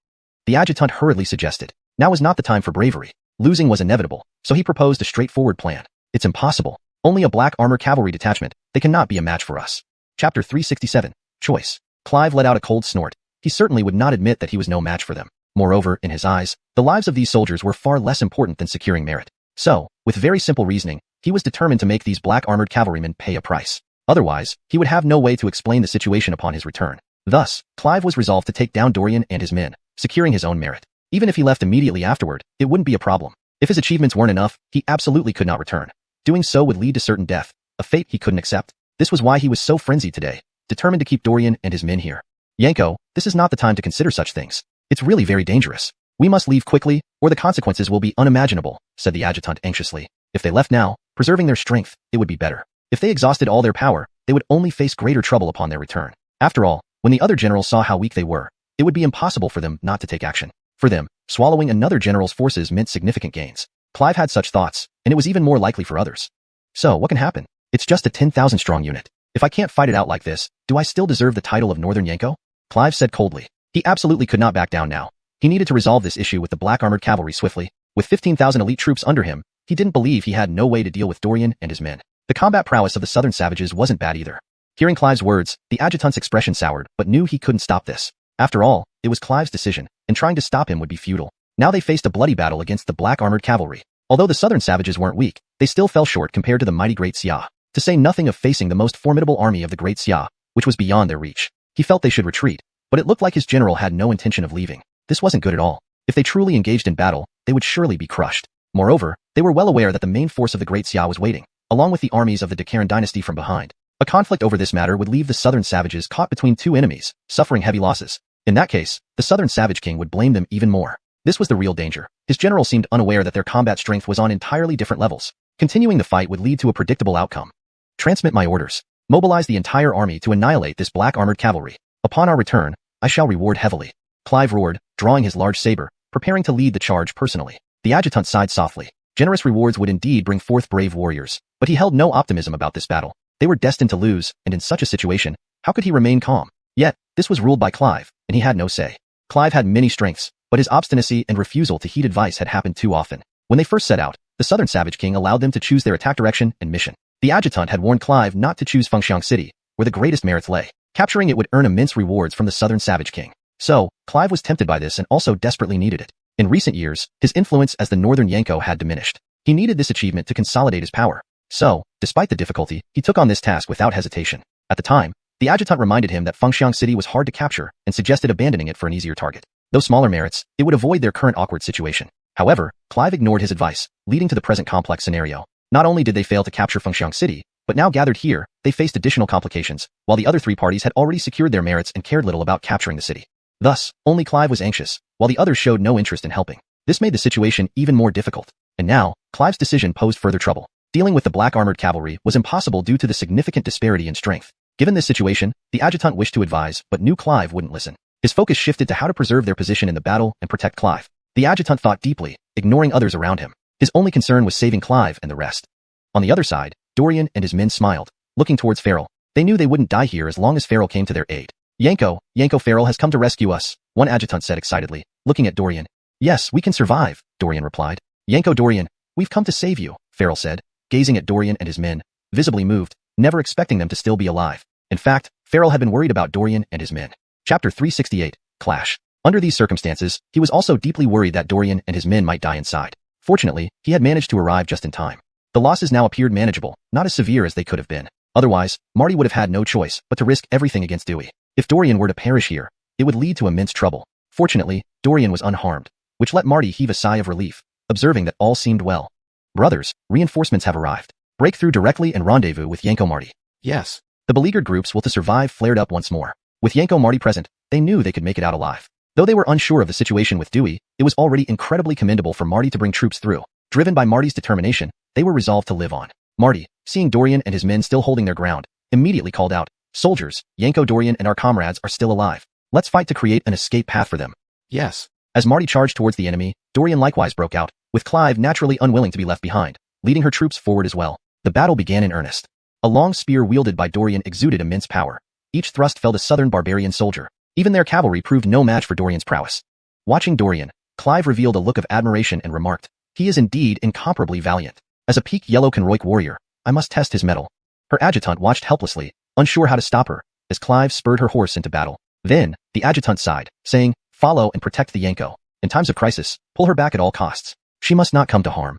The adjutant hurriedly suggested. Now was not the time for bravery. Losing was inevitable, so he proposed a straightforward plan. It's impossible. Only a black armor cavalry detachment. They cannot be a match for us. Chapter 367. Choice. Clive let out a cold snort. He certainly would not admit that he was no match for them. Moreover, in his eyes, the lives of these soldiers were far less important than securing merit. So, with very simple reasoning, he was determined to make these black-armored cavalrymen pay a price. Otherwise, he would have no way to explain the situation upon his return. Thus, Clive was resolved to take down Dorian and his men, securing his own merit. Even if he left immediately afterward, it wouldn't be a problem. If his achievements weren't enough, he absolutely could not return. Doing so would lead to certain death, a fate he couldn't accept. This was why he was so frenzied today, determined to keep Dorian and his men here. Yanko, this is not the time to consider such things. It's really very dangerous. We must leave quickly, or the consequences will be unimaginable, said the adjutant anxiously. If they left now, preserving their strength, it would be better. If they exhausted all their power, they would only face greater trouble upon their return. After all, when the other generals saw how weak they were, it would be impossible for them not to take action. For them, swallowing another general's forces meant significant gains. Clive had such thoughts, and it was even more likely for others. So, what can happen? It's just a 10,000-strong unit. If I can't fight it out like this, do I still deserve the title of Northern Yanko? Clive said coldly. He absolutely could not back down now. He needed to resolve this issue with the black-armored cavalry swiftly. With 15,000 elite troops under him, he didn't believe he had no way to deal with Dorian and his men. The combat prowess of the southern savages wasn't bad either. Hearing Clive's words, the adjutant's expression soured, but knew he couldn't stop this. After all, it was Clive's decision, and trying to stop him would be futile. Now they faced a bloody battle against the black-armored cavalry. Although the southern savages weren't weak, they still fell short compared to the mighty Great Xia. To say nothing of facing the most formidable army of the Great Xia, which was beyond their reach. He felt they should retreat, but it looked like his general had no intention of leaving. This wasn't good at all. If they truly engaged in battle, they would surely be crushed. Moreover, they were well aware that the main force of the Great Xia was waiting, along with the armies of the Dacaran dynasty from behind. A conflict over this matter would leave the southern savages caught between two enemies, suffering heavy losses. In that case, the southern savage king would blame them even more. This was the real danger. His general seemed unaware that their combat strength was on entirely different levels. Continuing the fight would lead to a predictable outcome. Transmit my orders. Mobilize the entire army to annihilate this black armored cavalry. Upon our return, I shall reward heavily. Clive roared, drawing his large saber, preparing to lead the charge personally. The adjutant sighed softly. Generous rewards would indeed bring forth brave warriors, but he held no optimism about this battle. They were destined to lose, and in such a situation, how could he remain calm? Yet, this was ruled by Clive, and he had no say. Clive had many strengths, but his obstinacy and refusal to heed advice had happened too often. When they first set out, the southern savage king allowed them to choose their attack direction and mission. The adjutant had warned Clive not to choose Fengxiang City, where the greatest merits lay. Capturing it would earn immense rewards from the southern savage king. So, Clive was tempted by this and also desperately needed it. In recent years, his influence as the northern Yanko had diminished. He needed this achievement to consolidate his power. So, despite the difficulty, he took on this task without hesitation. At the time, the adjutant reminded him that Fengxiang City was hard to capture and suggested abandoning it for an easier target. Though smaller merits, it would avoid their current awkward situation. However, Clive ignored his advice, leading to the present complex scenario. Not only did they fail to capture Fengxiang City, but now gathered here, they faced additional complications, while the other three parties had already secured their merits and cared little about capturing the city. Thus, only Clive was anxious, while the others showed no interest in helping. This made the situation even more difficult. And now, Clive's decision posed further trouble. Dealing with the black armored cavalry was impossible due to the significant disparity in strength. Given this situation, the adjutant wished to advise, but knew Clive wouldn't listen. His focus shifted to how to preserve their position in the battle and protect Clive. The adjutant thought deeply, ignoring others around him. His only concern was saving Clive and the rest. On the other side, Dorian and his men smiled, looking towards Farrell. They knew they wouldn't die here as long as Farrell came to their aid. Yanko Farrell has come to rescue us, one adjutant said excitedly, looking at Dorian. Yes, we can survive, Dorian replied. Yanko Dorian, we've come to save you, Farrell said, gazing at Dorian and his men, visibly moved, never expecting them to still be alive. In fact, Farrell had been worried about Dorian and his men. Chapter 368, Clash. Under these circumstances, he was also deeply worried that Dorian and his men might die inside. Fortunately, he had managed to arrive just in time. The losses now appeared manageable, not as severe as they could have been. Otherwise, Marty would have had no choice but to risk everything against Dewey. If Dorian were to perish here, it would lead to immense trouble. Fortunately, Dorian was unharmed, which let Marty heave a sigh of relief, observing that all seemed well. Brothers, reinforcements have arrived. Break through directly and rendezvous with Yanko Marty. Yes. The beleaguered groups will to survive flared up once more. With Yanko Marty present, they knew they could make it out alive. Though they were unsure of the situation with Dewey, it was already incredibly commendable for Marty to bring troops through. Driven by Marty's determination, they were resolved to live on. Marty, seeing Dorian and his men still holding their ground, immediately called out, "Soldiers, Yanko Dorian and our comrades are still alive. Let's fight to create an escape path for them." Yes. As Marty charged towards the enemy, Dorian likewise broke out, with Clive naturally unwilling to be left behind, leading her troops forward as well. The battle began in earnest. A long spear wielded by Dorian exuded immense power. Each thrust felled a southern barbarian soldier. Even their cavalry proved no match for Dorian's prowess. Watching Dorian, Clive revealed a look of admiration and remarked, "He is indeed incomparably valiant. As a peak yellow Konroik warrior, I must test his mettle." Her adjutant watched helplessly, unsure how to stop her, as Clive spurred her horse into battle. Then, the adjutant sighed, saying, "Follow and protect the Yanko. In times of crisis, pull her back at all costs. She must not come to harm."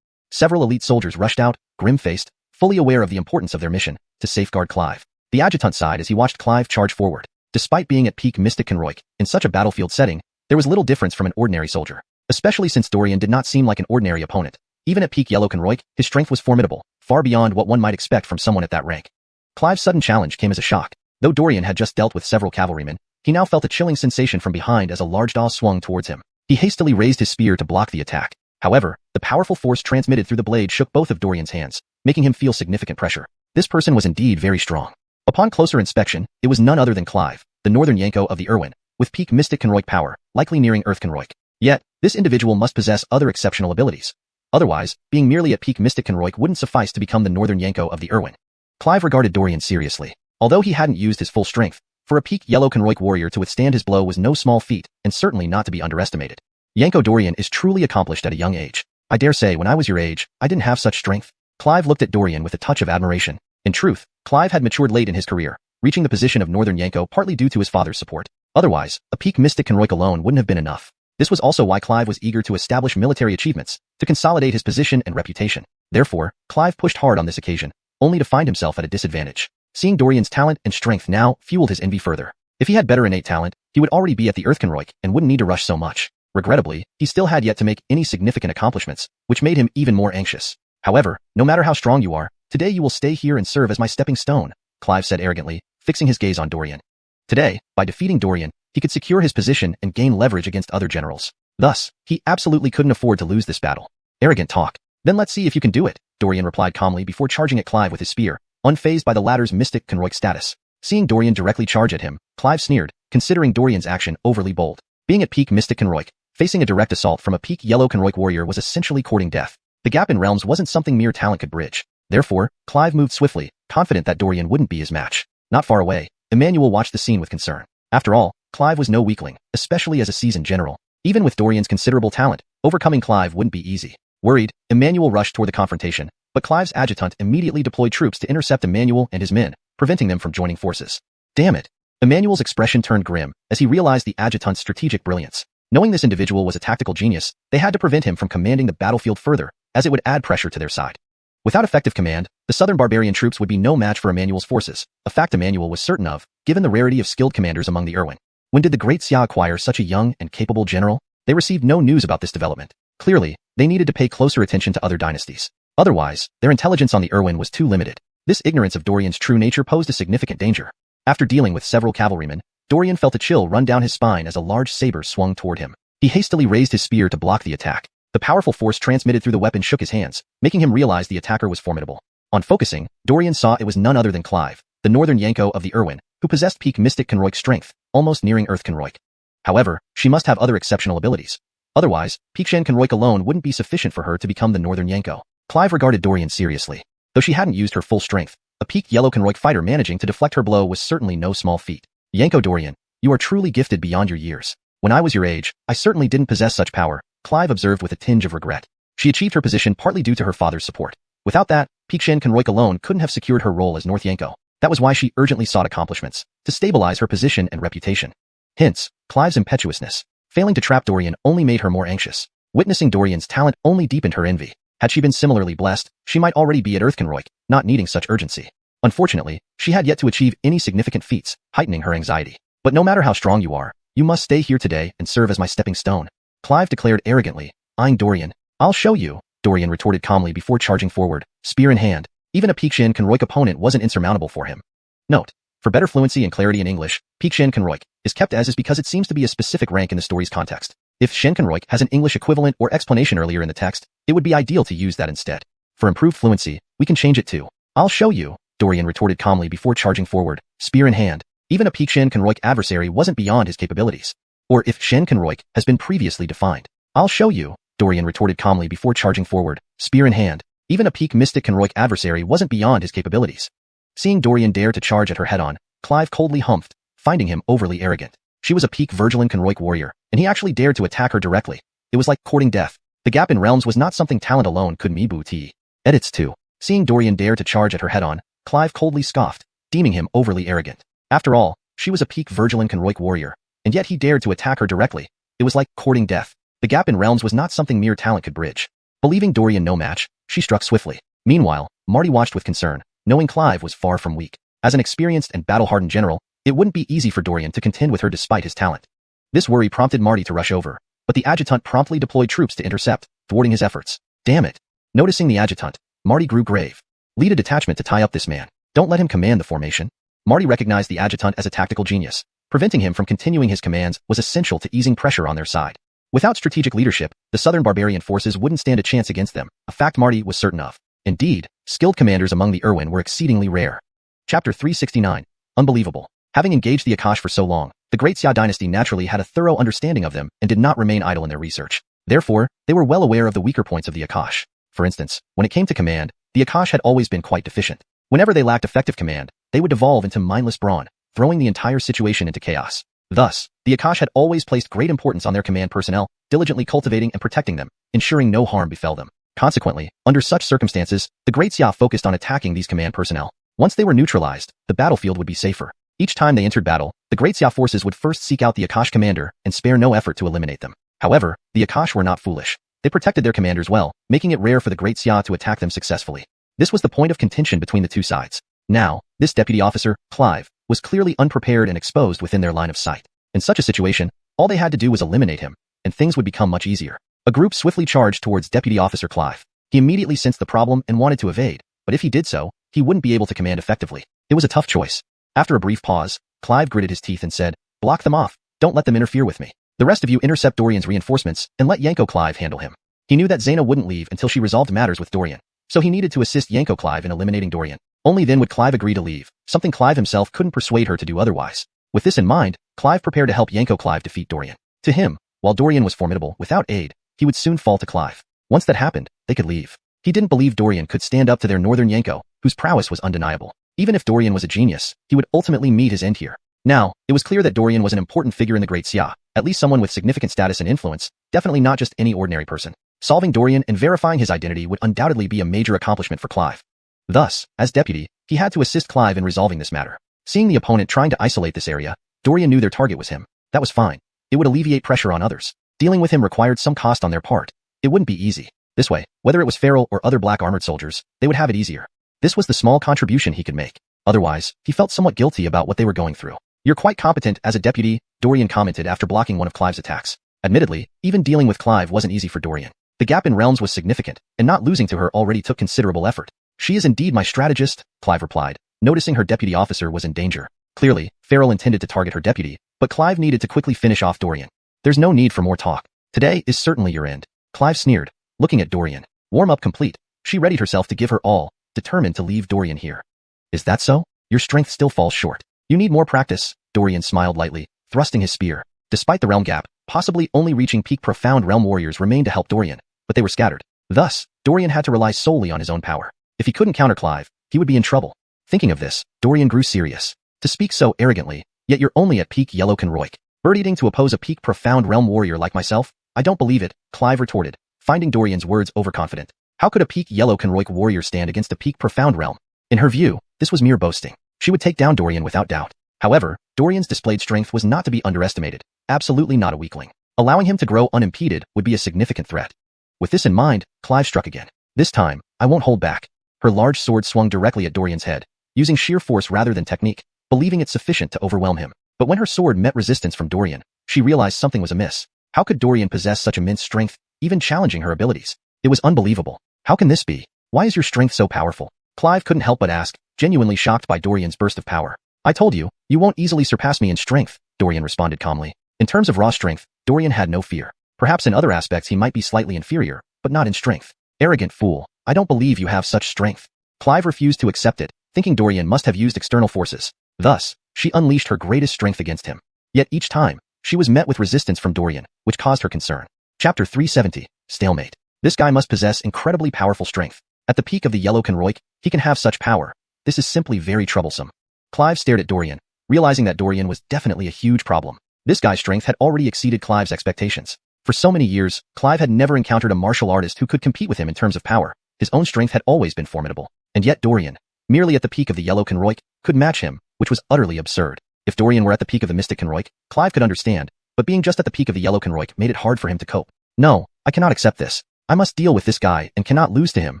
Several elite soldiers rushed out, grim-faced, fully aware of the importance of their mission, to safeguard Clive. The adjutant sighed as he watched Clive charge forward. Despite being at peak Mystic Konroik, in such a battlefield setting, there was little difference from an ordinary soldier, especially since Dorian did not seem like an ordinary opponent. Even at peak Yellow Konroik, his strength was formidable, far beyond what one might expect from someone at that rank. Clive's sudden challenge came as a shock. Though Dorian had just dealt with several cavalrymen, he now felt a chilling sensation from behind as a large daw swung towards him. He hastily raised his spear to block the attack. However, the powerful force transmitted through the blade shook both of Dorian's hands, making him feel significant pressure. This person was indeed very strong. Upon closer inspection, it was none other than Clive, the northern Yanko of the Irwin, with peak Mystic Konroik power, likely nearing Earth Konroik. Yet, this individual must possess other exceptional abilities. Otherwise, being merely at peak Mystic Konroik wouldn't suffice to become the northern Yanko of the Irwin. Clive regarded Dorian seriously. Although he hadn't used his full strength, for a peak Yellow Konroik warrior to withstand his blow was no small feat, and certainly not to be underestimated. Yanko Dorian is truly accomplished at a young age. I dare say when I was your age, I didn't have such strength. Clive looked at Dorian with a touch of admiration. In truth, Clive had matured late in his career, reaching the position of Northern Yanko partly due to his father's support. Otherwise, a peak Mystic Konroik alone wouldn't have been enough. This was also why Clive was eager to establish military achievements, to consolidate his position and reputation. Therefore, Clive pushed hard on this occasion, only to find himself at a disadvantage. Seeing Dorian's talent and strength now fueled his envy further. If he had better innate talent, he would already be at the Earth Konroik and wouldn't need to rush so much. Regrettably, he still had yet to make any significant accomplishments, which made him even more anxious. However, no matter how strong you are, today you will stay here and serve as my stepping stone, Clive said arrogantly, fixing his gaze on Dorian. Today, by defeating Dorian, he could secure his position and gain leverage against other generals. Thus, he absolutely couldn't afford to lose this battle. Arrogant talk. Then let's see if you can do it, Dorian replied calmly before charging at Clive with his spear, unfazed by the latter's mystic conroic status. Seeing Dorian directly charge at him, Clive sneered, considering Dorian's action overly bold. Being at peak mystic conroic, facing a direct assault from a peak yellow conroic warrior was essentially courting death. The gap in realms wasn't something mere talent could bridge. Therefore, Clive moved swiftly, confident that Dorian wouldn't be his match. Not far away, Emmanuel watched the scene with concern. After all, Clive was no weakling, especially as a seasoned general. Even with Dorian's considerable talent, overcoming Clive wouldn't be easy. Worried, Emmanuel rushed toward the confrontation, but Clive's adjutant immediately deployed troops to intercept Emmanuel and his men, preventing them from joining forces. Damn it! Emmanuel's expression turned grim as he realized the adjutant's strategic brilliance. Knowing this individual was a tactical genius, they had to prevent him from commanding the battlefield further, as it would add pressure to their side. Without effective command, the southern barbarian troops would be no match for Emmanuel's forces, a fact Emmanuel was certain of, given the rarity of skilled commanders among the Irwin. When did the Great Xia acquire such a young and capable general? They received no news about this development. Clearly, they needed to pay closer attention to other dynasties. Otherwise, their intelligence on the Irwin was too limited. This ignorance of Dorian's true nature posed a significant danger. After dealing with several cavalrymen, Dorian felt a chill run down his spine as a large saber swung toward him. He hastily raised his spear to block the attack. The powerful force transmitted through the weapon shook his hands, making him realize the attacker was formidable. On focusing, Dorian saw it was none other than Clive, the northern Yanko of the Irwin, who possessed peak mystic conroic strength, almost nearing earth conroic. However, she must have other exceptional abilities. Otherwise, peak Shen conroic alone wouldn't be sufficient for her to become the northern Yanko. Clive regarded Dorian seriously. Though she hadn't used her full strength, a peak yellow conroic fighter managing to deflect her blow was certainly no small feat. Yanko Dorian, you are truly gifted beyond your years. When I was your age, I certainly didn't possess such power, Clive observed with a tinge of regret. She achieved her position partly due to her father's support. Without that, peak Shen conroic alone couldn't have secured her role as North Yanko. That was why she urgently sought accomplishments, to stabilize her position and reputation. Hence, Clive's impetuousness. Failing to trap Dorian only made her more anxious. Witnessing Dorian's talent only deepened her envy. Had she been similarly blessed, she might already be at Earth conroic, not needing such urgency. Unfortunately, she had yet to achieve any significant feats, heightening her anxiety. But no matter how strong you are, you must stay here today and serve as my stepping stone, Clive declared arrogantly, eyeing Dorian. I'll show you, Dorian retorted calmly before charging forward, spear in hand. Even a peak Shen conroic opponent wasn't insurmountable for him. Note: for better fluency and clarity in English, peak Shen conroic is kept as is because it seems to be a specific rank in the story's context. If Shen conroic has an English equivalent or explanation earlier in the text, it would be ideal to use that instead. For improved fluency, we can change it to, I'll show you, Dorian retorted calmly before charging forward, spear in hand. Even a peak Shen conroic adversary wasn't beyond his capabilities. Or if Shen conroic has been previously defined. I'll show you, Dorian retorted calmly before charging forward, spear in hand. Even a peak mystic conroic adversary wasn't beyond his capabilities. Seeing Dorian dare to charge at her head-on, Clive coldly humphed, finding him overly arrogant. She was a peak Virgilin conroic warrior, and he actually dared to attack her directly. It was like courting death. The gap in realms was not something talent alone could Ep2. Ep2. Seeing Dorian dare to charge at her head-on, Clive coldly scoffed, deeming him overly arrogant. After all, she was a peak Virgilin conroic warrior, and yet he dared to attack her directly. It was like courting death. The gap in realms was not something mere talent could bridge. Believing Dorian no match, she struck swiftly. Meanwhile, Marty watched with concern, knowing Clive was far from weak. As an experienced and battle-hardened general, it wouldn't be easy for Dorian to contend with her despite his talent. This worry prompted Marty to rush over, but the adjutant promptly deployed troops to intercept, thwarting his efforts. Damn it! Noticing the adjutant, Marty grew grave. Lead a detachment to tie up this man. Don't let him command the formation. Marty recognized the adjutant as a tactical genius. Preventing him from continuing his commands was essential to easing pressure on their side. Without strategic leadership, the southern barbarian forces wouldn't stand a chance against them, a fact Marty was certain of. Indeed, skilled commanders among the Irwin were exceedingly rare. Chapter 369. Unbelievable. Having engaged the Akash for so long, the Great Xia dynasty naturally had a thorough understanding of them and did not remain idle in their research. Therefore, they were well aware of the weaker points of the Akash. For instance, when it came to command, the Akash had always been quite deficient. Whenever they lacked effective command, they would devolve into mindless brawn, throwing the entire situation into chaos. Thus, the Akash had always placed great importance on their command personnel, diligently cultivating and protecting them, ensuring no harm befell them. Consequently, under such circumstances, the Great Xia focused on attacking these command personnel. Once they were neutralized, the battlefield would be safer. Each time they entered battle, the Great Xia forces would first seek out the Akash commander and spare no effort to eliminate them. However, the Akash were not foolish. They protected their commanders well, making it rare for the Great Xia to attack them successfully. This was the point of contention between the two sides. Now, this deputy officer, Clive, was clearly unprepared and exposed within their line of sight. In such a situation, all they had to do was eliminate him, and things would become much easier. A group swiftly charged towards Deputy Officer Clive. He immediately sensed the problem and wanted to evade, but if he did so, he wouldn't be able to command effectively. It was a tough choice. After a brief pause, Clive gritted his teeth and said, "Block them off. Don't let them interfere with me. The rest of you intercept Dorian's reinforcements and let Yanko Clive handle him." He knew that Zaina wouldn't leave until she resolved matters with Dorian, so he needed to assist Yanko Clive in eliminating Dorian. Only then would Clive agree to leave, something Clive himself couldn't persuade her to do otherwise. With this in mind, Clive prepared to help Yanko Clive defeat Dorian. To him, while Dorian was formidable, without aid, he would soon fall to Clive. Once that happened, they could leave. He didn't believe Dorian could stand up to their northern Yanko, whose prowess was undeniable. Even if Dorian was a genius, he would ultimately meet his end here. Now, it was clear that Dorian was an important figure in the Great Xia, at least someone with significant status and influence, definitely not just any ordinary person. Solving Dorian and verifying his identity would undoubtedly be a major accomplishment for Clive. Thus, as deputy, he had to assist Clive in resolving this matter. Seeing the opponent trying to isolate this area, Dorian knew their target was him. That was fine. It would alleviate pressure on others. Dealing with him required some cost on their part. It wouldn't be easy. This way, whether it was Feral or other black armored soldiers, they would have it easier. This was the small contribution he could make. Otherwise, he felt somewhat guilty about what they were going through. "You're quite competent as a deputy," Dorian commented after blocking one of Clive's attacks. Admittedly, even dealing with Clive wasn't easy for Dorian. The gap in realms was significant, and not losing to her already took considerable effort. "She is indeed my strategist," Clive replied, noticing her deputy officer was in danger. Clearly, Feral intended to target her deputy, but Clive needed to quickly finish off Dorian. "There's no need for more talk. Today is certainly your end," Clive sneered, looking at Dorian. Warm-up complete, she readied herself to give her all, determined to leave Dorian here. "Is that so? Your strength still falls short. You need more practice," Dorian smiled lightly, thrusting his spear. Despite the realm gap, possibly only reaching peak profound realm warriors remained to help Dorian, but they were scattered. Thus, Dorian had to rely solely on his own power. If he couldn't counter Clive, he would be in trouble. Thinking of this, Dorian grew serious. "To speak so arrogantly, yet you're only at peak yellow Conroik. Bird-eating to oppose a peak profound realm warrior like myself? I don't believe it," Clive retorted, finding Dorian's words overconfident. How could a peak yellow Conroik warrior stand against a peak profound realm? In her view, this was mere boasting. She would take down Dorian without doubt. However, Dorian's displayed strength was not to be underestimated. Absolutely not a weakling. Allowing him to grow unimpeded would be a significant threat. With this in mind, Clive struck again. "This time, I won't hold back." Her large sword swung directly at Dorian's head, using sheer force rather than technique, believing it sufficient to overwhelm him. But when her sword met resistance from Dorian, she realized something was amiss. How could Dorian possess such immense strength, even challenging her abilities? It was unbelievable. "How can this be? Why is your strength so powerful?" Clive couldn't help but ask, genuinely shocked by Dorian's burst of power. "I told you, you won't easily surpass me in strength," Dorian responded calmly. In terms of raw strength, Dorian had no fear. Perhaps in other aspects he might be slightly inferior, but not in strength. "Arrogant fool, I don't believe you have such strength." Clive refused to accept it, thinking Dorian must have used external forces. Thus, she unleashed her greatest strength against him. Yet each time, she was met with resistance from Dorian, which caused her concern. Chapter 370, Stalemate. This guy must possess incredibly powerful strength. At the peak of the yellow Conroik, he can have such power. This is simply very troublesome. Clive stared at Dorian, realizing that Dorian was definitely a huge problem. This guy's strength had already exceeded Clive's expectations. For so many years, Clive had never encountered a martial artist who could compete with him in terms of power. His own strength had always been formidable. And yet Dorian, merely at the peak of the yellow Conroik, could match him, which was utterly absurd. If Dorian were at the peak of the mystic Conroik, Clive could understand, but being just at the peak of the yellow Conroik made it hard for him to cope. "No, I cannot accept this. I must deal with this guy and cannot lose to him."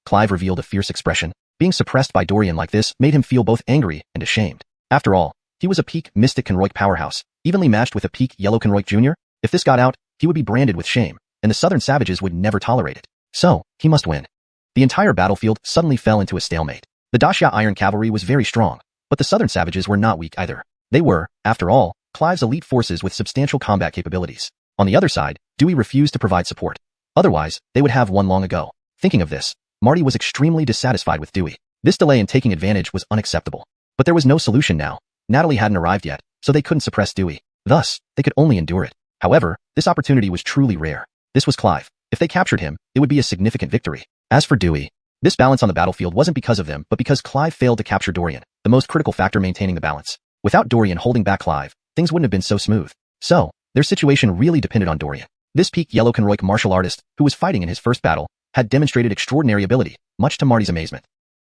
Clive revealed a fierce expression. Being suppressed by Dorian like this made him feel both angry and ashamed. After all, he was a peak mystic Conroik powerhouse, evenly matched with a peak yellow Conroik Jr. If this got out, he would be branded with shame, and the southern savages would never tolerate it. So, he must win. The entire battlefield suddenly fell into a stalemate. The Daxia Iron Cavalry was very strong, but the southern savages were not weak either. They were, after all, Clive's elite forces with substantial combat capabilities. On the other side, Dewey refused to provide support. Otherwise, they would have won long ago. Thinking of this, Marty was extremely dissatisfied with Dewey. This delay in taking advantage was unacceptable. But there was no solution now. Natalie hadn't arrived yet, so they couldn't suppress Dewey. Thus, they could only endure it. However, this opportunity was truly rare. This was Clive. If they captured him, it would be a significant victory. As for Dewey, this balance on the battlefield wasn't because of them, but because Clive failed to capture Dorian, the most critical factor maintaining the balance. Without Dorian holding back Clive, things wouldn't have been so smooth. So, their situation really depended on Dorian. This peak yellow Conroik martial artist, who was fighting in his first battle, had demonstrated extraordinary ability, much to Marty's amazement.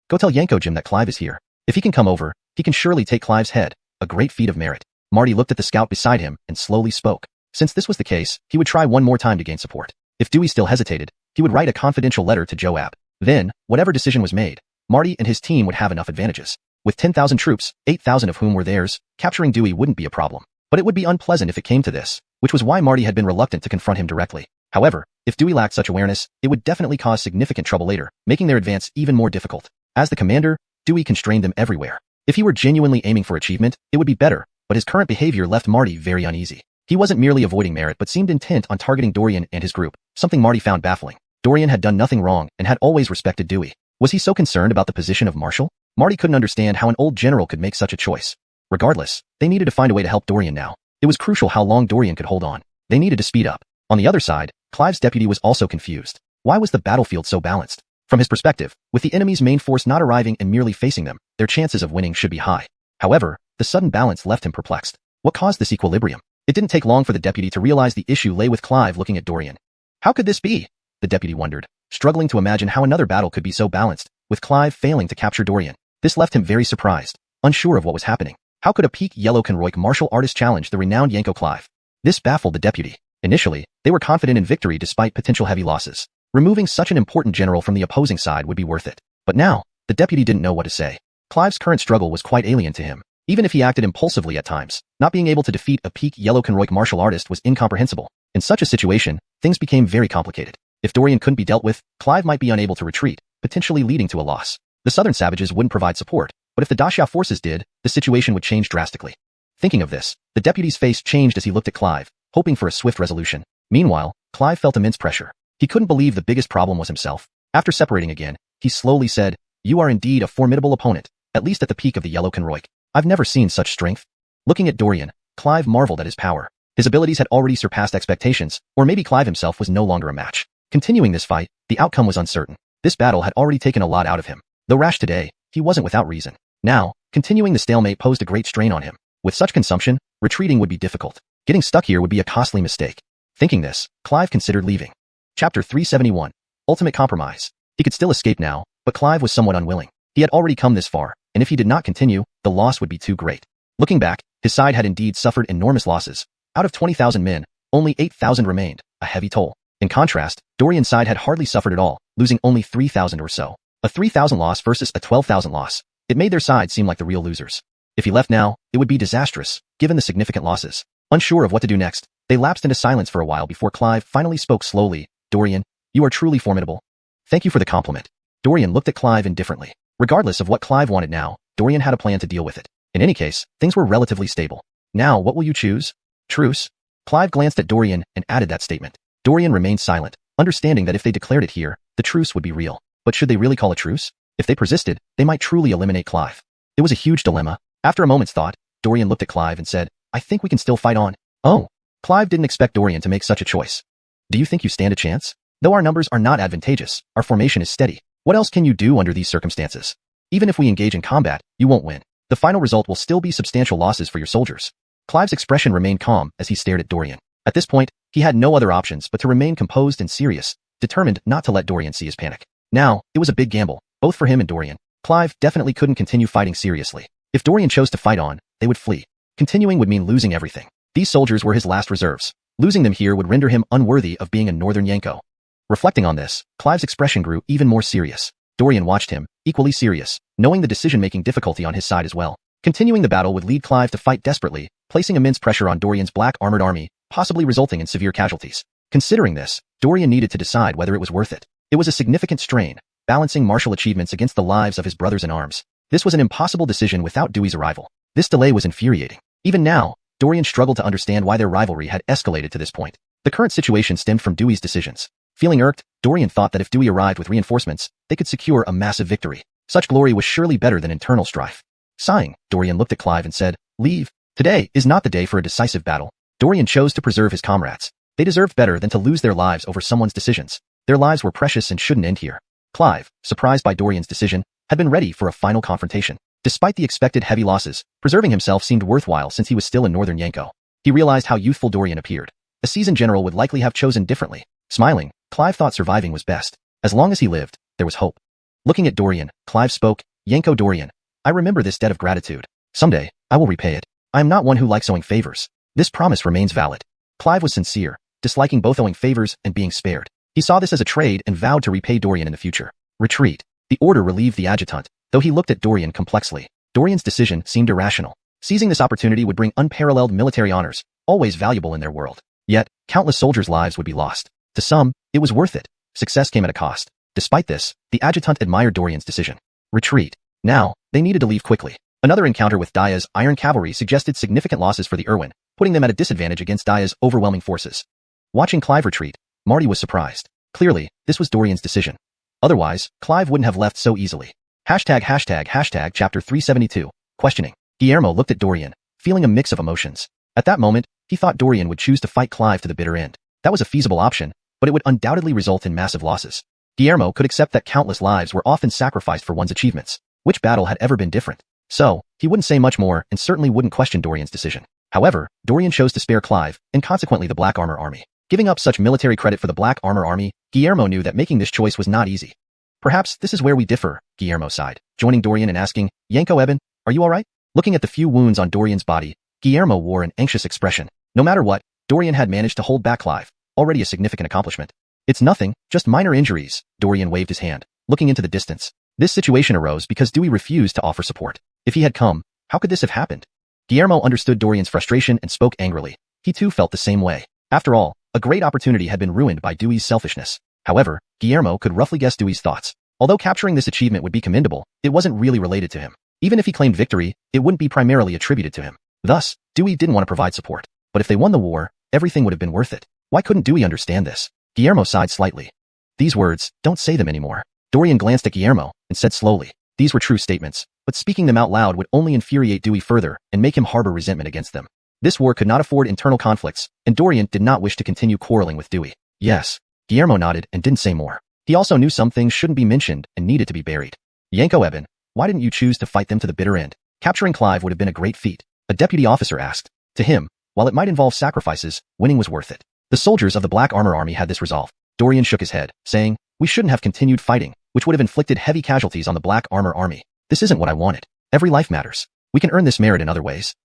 "Go tell Yanko Jim that Clive is here. If he can come over, he can surely take Clive's head, a great feat of merit." Marty looked at the scout beside him and slowly spoke. Since this was the case, he would try one more time to gain support. If Dewey still hesitated, he would write a confidential letter to Joab. Then, whatever decision was made, Marty and his team would have enough advantages. With 10,000 troops, 8,000 of whom were theirs, capturing Dewey wouldn't be a problem. But it would be unpleasant if it came to this, which was why Marty had been reluctant to confront him directly. However, if Dewey lacked such awareness, it would definitely cause significant trouble later, making their advance even more difficult. As the commander, Dewey constrained them everywhere. If he were genuinely aiming for achievement, it would be better, but his current behavior left Marty very uneasy. He wasn't merely avoiding merit but seemed intent on targeting Dorian and his group, something Marty found baffling. Dorian had done nothing wrong and had always respected Dewey. Was he so concerned about the position of Marshal? Marty couldn't understand how an old general could make such a choice. Regardless, they needed to find a way to help Dorian now. It was crucial how long Dorian could hold on. They needed to speed up. On the other side, Clive's deputy was also confused. Why was the battlefield so balanced? From his perspective, with the enemy's main force not arriving and merely facing them, their chances of winning should be high. However, the sudden balance left him perplexed. What caused this equilibrium? It didn't take long for the deputy to realize the issue lay with Clive looking at Dorian. How could this be? The deputy wondered, struggling to imagine how another battle could be so balanced, with Clive failing to capture Dorian. This left him very surprised, unsure of what was happening. How could a peak yellow Konroik martial artist challenge the renowned Yanko Clive? This baffled the deputy. Initially, they were confident in victory despite potential heavy losses. Removing such an important general from the opposing side would be worth it. But now, the deputy didn't know what to say. Clive's current struggle was quite alien to him. Even if he acted impulsively at times, not being able to defeat a peak yellow Konroik martial artist was incomprehensible. In such a situation, things became very complicated. If Dorian couldn't be dealt with, Clive might be unable to retreat, potentially leading to a loss. The southern savages wouldn't provide support, but if the Daxia forces did, the situation would change drastically. Thinking of this, the deputy's face changed as he looked at Clive, hoping for a swift resolution. Meanwhile, Clive felt immense pressure. He couldn't believe the biggest problem was himself. After separating again, he slowly said, "You are indeed a formidable opponent, at least at the peak of the yellow Konroik. I've never seen such strength." Looking at Dorian, Clive marveled at his power. His abilities had already surpassed expectations, or maybe Clive himself was no longer a match. Continuing this fight, the outcome was uncertain. This battle had already taken a lot out of him. Though rash today, he wasn't without reason. Now, continuing the stalemate posed a great strain on him. With such consumption, retreating would be difficult. Getting stuck here would be a costly mistake. Thinking this, Clive considered leaving. Chapter 371. Ultimate Compromise. He could still escape now, but Clive was somewhat unwilling. He had already come this far, and if he did not continue, the loss would be too great. Looking back, his side had indeed suffered enormous losses. Out of 20,000 men, only 8,000 remained, a heavy toll. In contrast, Dorian's side had hardly suffered at all, losing only 3,000 or so. A 3,000 loss versus a 12,000 loss. It made their side seem like the real losers. If he left now, it would be disastrous, given the significant losses. Unsure of what to do next, they lapsed into silence for a while before Clive finally spoke slowly. "Dorian, you are truly formidable. Thank you for the compliment." Dorian looked at Clive indifferently. Regardless of what Clive wanted now, Dorian had a plan to deal with it. In any case, things were relatively stable. "Now, what will you choose? Truce?" Clive glanced at Dorian and added that statement. Dorian remained silent, understanding that if they declared it here, the truce would be real. But should they really call a truce? If they persisted, they might truly eliminate Clive. It was a huge dilemma. After a moment's thought, Dorian looked at Clive and said, "I think we can still fight on." Oh. Clive didn't expect Dorian to make such a choice. "Do you think you stand a chance? Though our numbers are not advantageous, our formation is steady. What else can you do under these circumstances? Even if we engage in combat, you won't win. The final result will still be substantial losses for your soldiers." Clive's expression remained calm as he stared at Dorian. At this point, he had no other options but to remain composed and serious, determined not to let Dorian see his panic. Now, it was a big gamble, both for him and Dorian. Clive definitely couldn't continue fighting seriously. If Dorian chose to fight on, they would flee. Continuing would mean losing everything. These soldiers were his last reserves. Losing them here would render him unworthy of being a northern Yanko. Reflecting on this, Clive's expression grew even more serious. Dorian watched him, equally serious, knowing the decision-making difficulty on his side as well. Continuing the battle would lead Clive to fight desperately, placing immense pressure on Dorian's black armored army, possibly resulting in severe casualties. Considering this, Dorian needed to decide whether it was worth it. It was a significant strain, balancing martial achievements against the lives of his brothers in arms. This was an impossible decision without Dewey's arrival. This delay was infuriating. Even now, Dorian struggled to understand why their rivalry had escalated to this point. The current situation stemmed from Dewey's decisions. Feeling irked, Dorian thought that if Dewey arrived with reinforcements, they could secure a massive victory. Such glory was surely better than internal strife. Sighing, Dorian looked at Clive and said, "Leave. Today is not the day for a decisive battle." Dorian chose to preserve his comrades. They deserved better than to lose their lives over someone's decisions. Their lives were precious and shouldn't end here. Clive, surprised by Dorian's decision, had been ready for a final confrontation. Despite the expected heavy losses, preserving himself seemed worthwhile since he was still a northern Yanko. He realized how youthful Dorian appeared. A seasoned general would likely have chosen differently. Smiling, Clive thought surviving was best. As long as he lived, there was hope. Looking at Dorian, Clive spoke, "Yanko Dorian, I remember this debt of gratitude. Someday, I will repay it. I am not one who likes owing favors. This promise remains valid." Clive was sincere, disliking both owing favors and being spared. He saw this as a trade and vowed to repay Dorian in the future. Retreat. The order relieved the adjutant, though he looked at Dorian complexly. Dorian's decision seemed irrational. Seizing this opportunity would bring unparalleled military honors, always valuable in their world. Yet, countless soldiers' lives would be lost. To some, it was worth it. Success came at a cost. Despite this, the adjutant admired Dorian's decision. Retreat. Now, they needed to leave quickly. Another encounter with Daya's iron cavalry suggested significant losses for the Irwin, putting them at a disadvantage against Daya's overwhelming forces. Watching Clive retreat, Marty was surprised. Clearly, this was Dorian's decision. Otherwise, Clive wouldn't have left so easily. Chapter 372, questioning. Guillermo looked at Dorian, feeling a mix of emotions. At that moment, he thought Dorian would choose to fight Clive to the bitter end. That was a feasible option, but it would undoubtedly result in massive losses. Guillermo could accept that countless lives were often sacrificed for one's achievements. Which battle had ever been different? So, he wouldn't say much more and certainly wouldn't question Dorian's decision. However, Dorian chose to spare Clive, and consequently the Black Armor Army. Giving up such military credit for the Black Armor Army, Guillermo knew that making this choice was not easy. Perhaps this is where we differ, Guillermo sighed, joining Dorian and asking, Yanko Eben, are you alright? Looking at the few wounds on Dorian's body, Guillermo wore an anxious expression. No matter what, Dorian had managed to hold back Clive, already a significant accomplishment. It's nothing, just minor injuries, Dorian waved his hand, looking into the distance. This situation arose because Dewey refused to offer support. If he had come, how could this have happened? Guillermo understood Dorian's frustration and spoke angrily. He too felt the same way. After all, a great opportunity had been ruined by Dewey's selfishness. However, Guillermo could roughly guess Dewey's thoughts. Although capturing this achievement would be commendable, it wasn't really related to him. Even if he claimed victory, it wouldn't be primarily attributed to him. Thus, Dewey didn't want to provide support. But if they won the war, everything would have been worth it. Why couldn't Dewey understand this? Guillermo sighed slightly. These words, don't say them anymore. Dorian glanced at Guillermo and said slowly, these were true statements, but speaking them out loud would only infuriate Dewey further and make him harbor resentment against them. This war could not afford internal conflicts, and Dorian did not wish to continue quarreling with Dewey. Yes. Guillermo nodded and didn't say more. He also knew some things shouldn't be mentioned and needed to be buried. Yanko Eben, why didn't you choose to fight them to the bitter end? Capturing Clive would have been a great feat, a deputy officer asked. To him, while it might involve sacrifices, winning was worth it. The soldiers of the Black Armor Army had this resolve. Dorian shook his head, saying, we shouldn't have continued fighting, which would have inflicted heavy casualties on the Black Armor Army. This isn't what I wanted. Every life matters. We can earn this merit in other ways.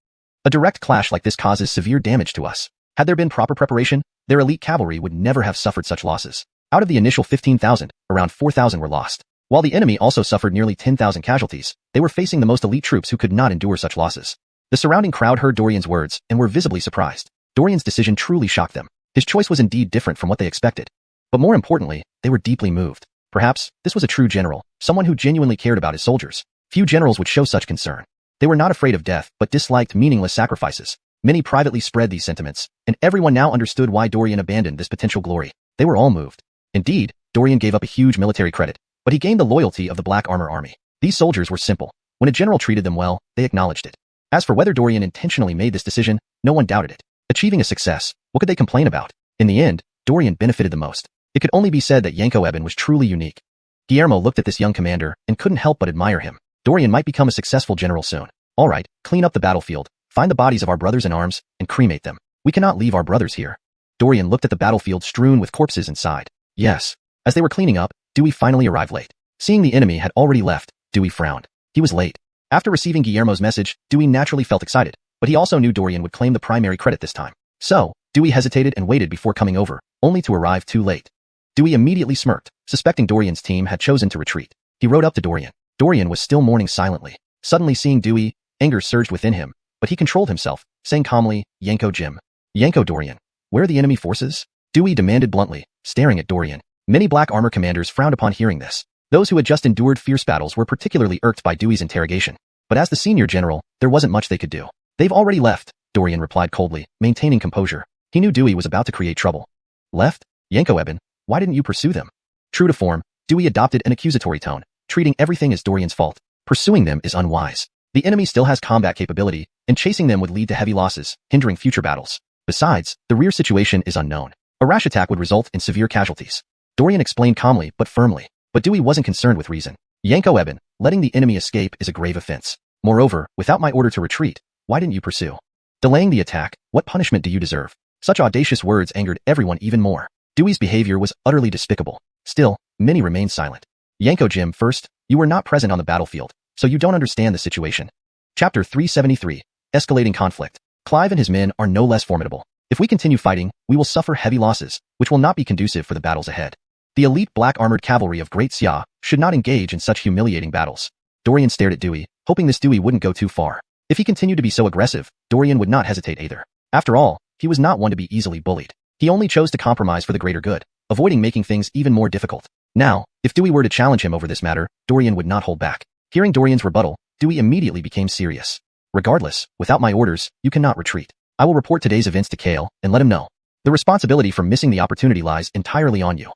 A direct clash like this causes severe damage to us. Had there been proper preparation, their elite cavalry would never have suffered such losses. Out of the initial 15,000, around 4,000 were lost. While the enemy also suffered nearly 10,000 casualties, they were facing the most elite troops who could not endure such losses. The surrounding crowd heard Dorian's words and were visibly surprised. Dorian's decision truly shocked them. His choice was indeed different from what they expected. But more importantly, they were deeply moved. Perhaps, this was a true general, someone who genuinely cared about his soldiers. Few generals would show such concern. They were not afraid of death, but disliked meaningless sacrifices. Many privately spread these sentiments, and everyone now understood why Dorian abandoned this potential glory. They were all moved. Indeed, Dorian gave up a huge military credit, but he gained the loyalty of the Black Armor Army. These soldiers were simple. When a general treated them well, they acknowledged it. As for whether Dorian intentionally made this decision, no one doubted it. Achieving a success, what could they complain about? In the end, Dorian benefited the most. It could only be said that Yanko Eben was truly unique. Guillermo looked at this young commander and couldn't help but admire him. Dorian might become a successful general soon. All right, clean up the battlefield, find the bodies of our brothers in arms, and cremate them. We cannot leave our brothers here. Dorian looked at the battlefield strewn with corpses and sighed. Yes. As they were cleaning up, Dewey finally arrived late. Seeing the enemy had already left, Dewey frowned. He was late. After receiving Guillermo's message, Dewey naturally felt excited, but he also knew Dorian would claim the primary credit this time. So, Dewey hesitated and waited before coming over, only to arrive too late. Dewey immediately smirked, suspecting Dorian's team had chosen to retreat. He rode up to Dorian. Dorian was still mourning silently. Suddenly seeing Dewey, anger surged within him, but he controlled himself, saying calmly, Yanko Jim. Yanko Dorian. Where are the enemy forces? Dewey demanded bluntly, staring at Dorian. Many Black Armor commanders frowned upon hearing this. Those who had just endured fierce battles were particularly irked by Dewey's interrogation. But as the senior general, there wasn't much they could do. They've already left, Dorian replied coldly, maintaining composure. He knew Dewey was about to create trouble. Left? Yanko Eben, why didn't you pursue them? True to form, Dewey adopted an accusatory tone, treating everything as Dorian's fault. Pursuing them is unwise. The enemy still has combat capability, and chasing them would lead to heavy losses, hindering future battles. Besides, the rear situation is unknown. A rash attack would result in severe casualties. Dorian explained calmly but firmly. But Dewey wasn't concerned with reason. Yanko Eben, letting the enemy escape is a grave offense. Moreover, without my order to retreat, why didn't you pursue? Delaying the attack, what punishment do you deserve? Such audacious words angered everyone even more. Dewey's behavior was utterly despicable. Still, many remained silent. Yanko Jim, first, you were not present on the battlefield, so you don't understand the situation. Chapter 373, Escalating Conflict. Clive and his men are no less formidable. If we continue fighting, we will suffer heavy losses, which will not be conducive for the battles ahead. The elite black-armored cavalry of Great Xia should not engage in such humiliating battles. Dorian stared at Dewey, hoping this Dewey wouldn't go too far. If he continued to be so aggressive, Dorian would not hesitate either. After all, he was not one to be easily bullied. He only chose to compromise for the greater good, avoiding making things even more difficult. Now, if Dewey were to challenge him over this matter, Dorian would not hold back. Hearing Dorian's rebuttal, Dewey immediately became serious. Regardless, without my orders, you cannot retreat. I will report today's events to Kale and let him know. The responsibility for missing the opportunity lies entirely on you.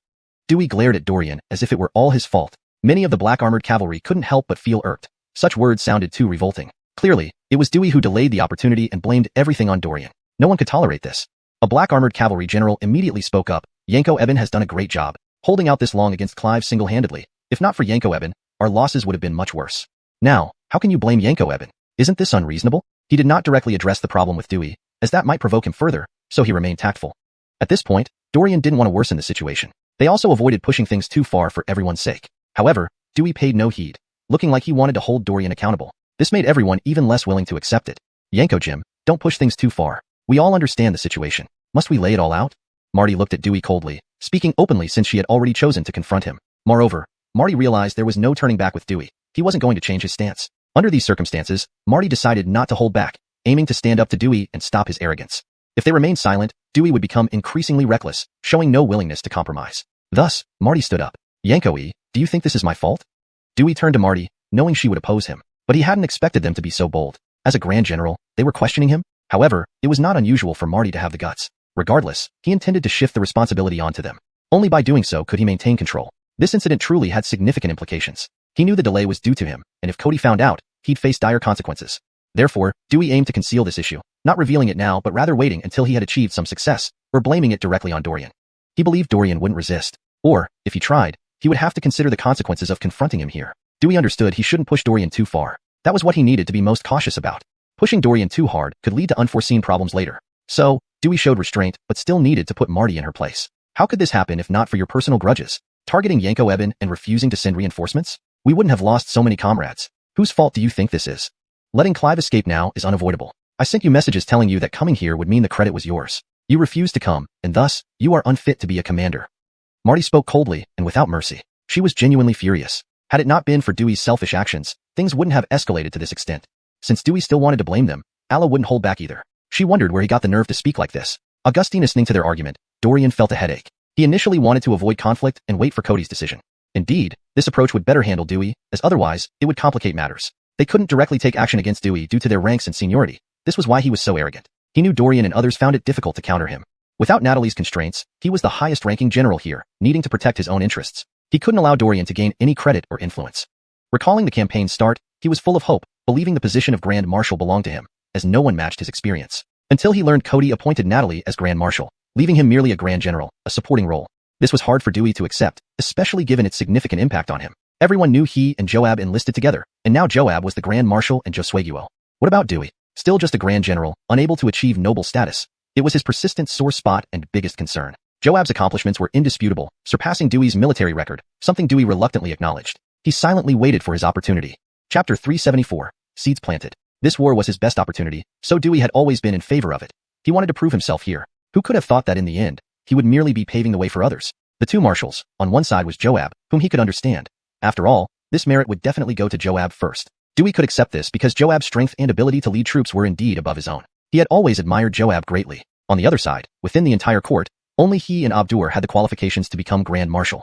Dewey glared at Dorian as if it were all his fault. Many of the black-armored cavalry couldn't help but feel irked. Such words sounded too revolting. Clearly, it was Dewey who delayed the opportunity and blamed everything on Dorian. No one could tolerate this. A black-armored cavalry general immediately spoke up. Yanko Eben has done a great job, holding out this long against Clive single-handedly. If not for Yanko Eben, our losses would have been much worse. Now, how can you blame Yanko Eben? Isn't this unreasonable? He did not directly address the problem with Dewey, as that might provoke him further, so he remained tactful. At this point, Dorian didn't want to worsen the situation. They also avoided pushing things too far for everyone's sake. However, Dewey paid no heed, looking like he wanted to hold Dorian accountable. This made everyone even less willing to accept it. Yanko Jim, don't push things too far. We all understand the situation. Must we lay it all out? Marty looked at Dewey coldly, speaking openly since she had already chosen to confront him. Moreover, Marty realized there was no turning back with Dewey. He wasn't going to change his stance. Under these circumstances, Marty decided not to hold back, aiming to stand up to Dewey and stop his arrogance. If they remained silent, Dewey would become increasingly reckless, showing no willingness to compromise. Thus, Marty stood up. Yanko-e, do you think this is my fault? Dewey turned to Marty, knowing she would oppose him, but he hadn't expected them to be so bold. As a Grand General, they were questioning him. However, it was not unusual for Marty to have the guts. Regardless, he intended to shift the responsibility onto them. Only by doing so could he maintain control. This incident truly had significant implications. He knew the delay was due to him, and if Cody found out, he'd face dire consequences. Therefore, Dewey aimed to conceal this issue, not revealing it now but rather waiting until he had achieved some success, or blaming it directly on Dorian. He believed Dorian wouldn't resist, or, if he tried, he would have to consider the consequences of confronting him here. Dewey understood he shouldn't push Dorian too far. That was what he needed to be most cautious about. Pushing Dorian too hard could lead to unforeseen problems later. So, Dewey showed restraint but still needed to put Marty in her place. How could this happen if not for your personal grudges? Targeting Yanko Eben and refusing to send reinforcements? We wouldn't have lost so many comrades. Whose fault do you think this is? Letting Clive escape now is unavoidable. I sent you messages telling you that coming here would mean the credit was yours. You refused to come, and thus, you are unfit to be a commander. Marty spoke coldly and without mercy. She was genuinely furious. Had it not been for Dewey's selfish actions, things wouldn't have escalated to this extent. Since Dewey still wanted to blame them, Alla wouldn't hold back either. She wondered where he got the nerve to speak like this. Augustine listening to their argument, Dorian felt a headache. He initially wanted to avoid conflict and wait for Cody's decision. Indeed, this approach would better handle Dewey, as otherwise, it would complicate matters. They couldn't directly take action against Dewey due to their ranks and seniority. This was why he was so arrogant. He knew Dorian and others found it difficult to counter him. Without Natalie's constraints, he was the highest-ranking general here, needing to protect his own interests. He couldn't allow Dorian to gain any credit or influence. Recalling the campaign's start, he was full of hope, believing the position of Grand Marshal belonged to him, as no one matched his experience. Until he learned Cody appointed Natalie as Grand Marshal, leaving him merely a Grand General, a supporting role. This was hard for Dewey to accept, especially given its significant impact on him. Everyone knew he and Joab enlisted together, and now Joab was the Grand Marshal and Josueguo. What about Dewey? Still just a Grand General, unable to achieve noble status. It was his persistent sore spot and biggest concern. Joab's accomplishments were indisputable, surpassing Dewey's military record, something Dewey reluctantly acknowledged. He silently waited for his opportunity. Chapter 374, Seeds Planted. This war was his best opportunity, so Dewey had always been in favor of it. He wanted to prove himself here. Who could have thought that in the end, he would merely be paving the way for others? The two marshals, on one side was Joab, whom he could understand. After all, this merit would definitely go to Joab first. Dewey could accept this because Joab's strength and ability to lead troops were indeed above his own. He had always admired Joab greatly. On the other side, within the entire court, only he and Abdur had the qualifications to become Grand Marshal.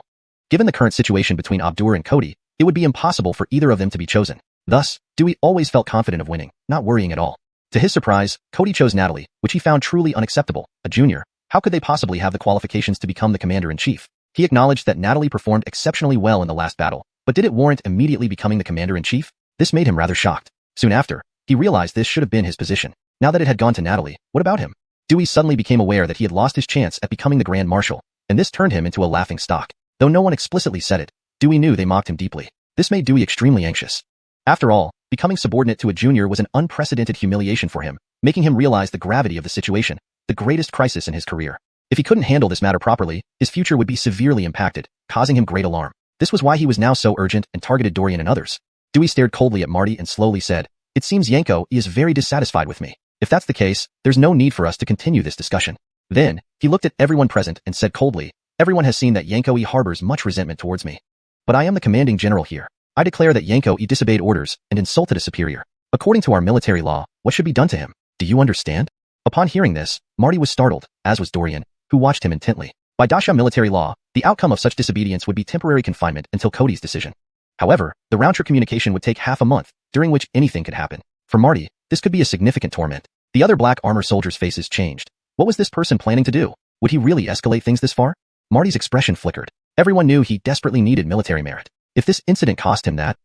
Given the current situation between Abdur and Cody, it would be impossible for either of them to be chosen. Thus, Dewey always felt confident of winning, not worrying at all. To his surprise, Cody chose Natalie, which he found truly unacceptable. A junior, how could they possibly have the qualifications to become the commander-in-chief? He acknowledged that Natalie performed exceptionally well in the last battle, but did it warrant immediately becoming the commander-in-chief? This made him rather shocked. Soon after, he realized this should have been his position. Now that it had gone to Natalie, what about him? Dewey suddenly became aware that he had lost his chance at becoming the Grand Marshal, and this turned him into a laughing stock. Though no one explicitly said it, Dewey knew they mocked him deeply. This made Dewey extremely anxious. After all, becoming subordinate to a junior was an unprecedented humiliation for him, making him realize the gravity of the situation, the greatest crisis in his career. If he couldn't handle this matter properly, his future would be severely impacted, causing him great alarm. This was why he was now so urgent and targeted Dorian and others. Dewey stared coldly at Marty and slowly said, "It seems Yanko is very dissatisfied with me. If that's the case, there's no need for us to continue this discussion." Then, he looked at everyone present and said coldly, "Everyone has seen that Yanko harbors much resentment towards me. But I am the commanding general here. I declare that Yanko disobeyed orders and insulted a superior. According to our military law, what should be done to him? Do you understand?" Upon hearing this, Marty was startled, as was Dorian, who watched him intently. By Dasha military law, the outcome of such disobedience would be temporary confinement until Cody's decision. However, the round-trip communication would take half a month, during which anything could happen. For Marty, this could be a significant torment. The other black armor soldiers' faces changed. What was this person planning to do? Would he really escalate things this far? Marty's expression flickered. Everyone knew he desperately needed military merit. If this incident cost him that...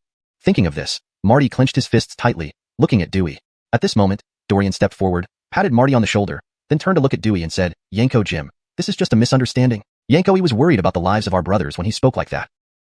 Thinking of this, Marty clenched his fists tightly, looking at Dewey. At this moment, Dorian stepped forward, patted Marty on the shoulder, then turned to look at Dewey and said, "Yanko Jim, this is just a misunderstanding." Yanko, he was worried about the lives of our brothers when he spoke like that.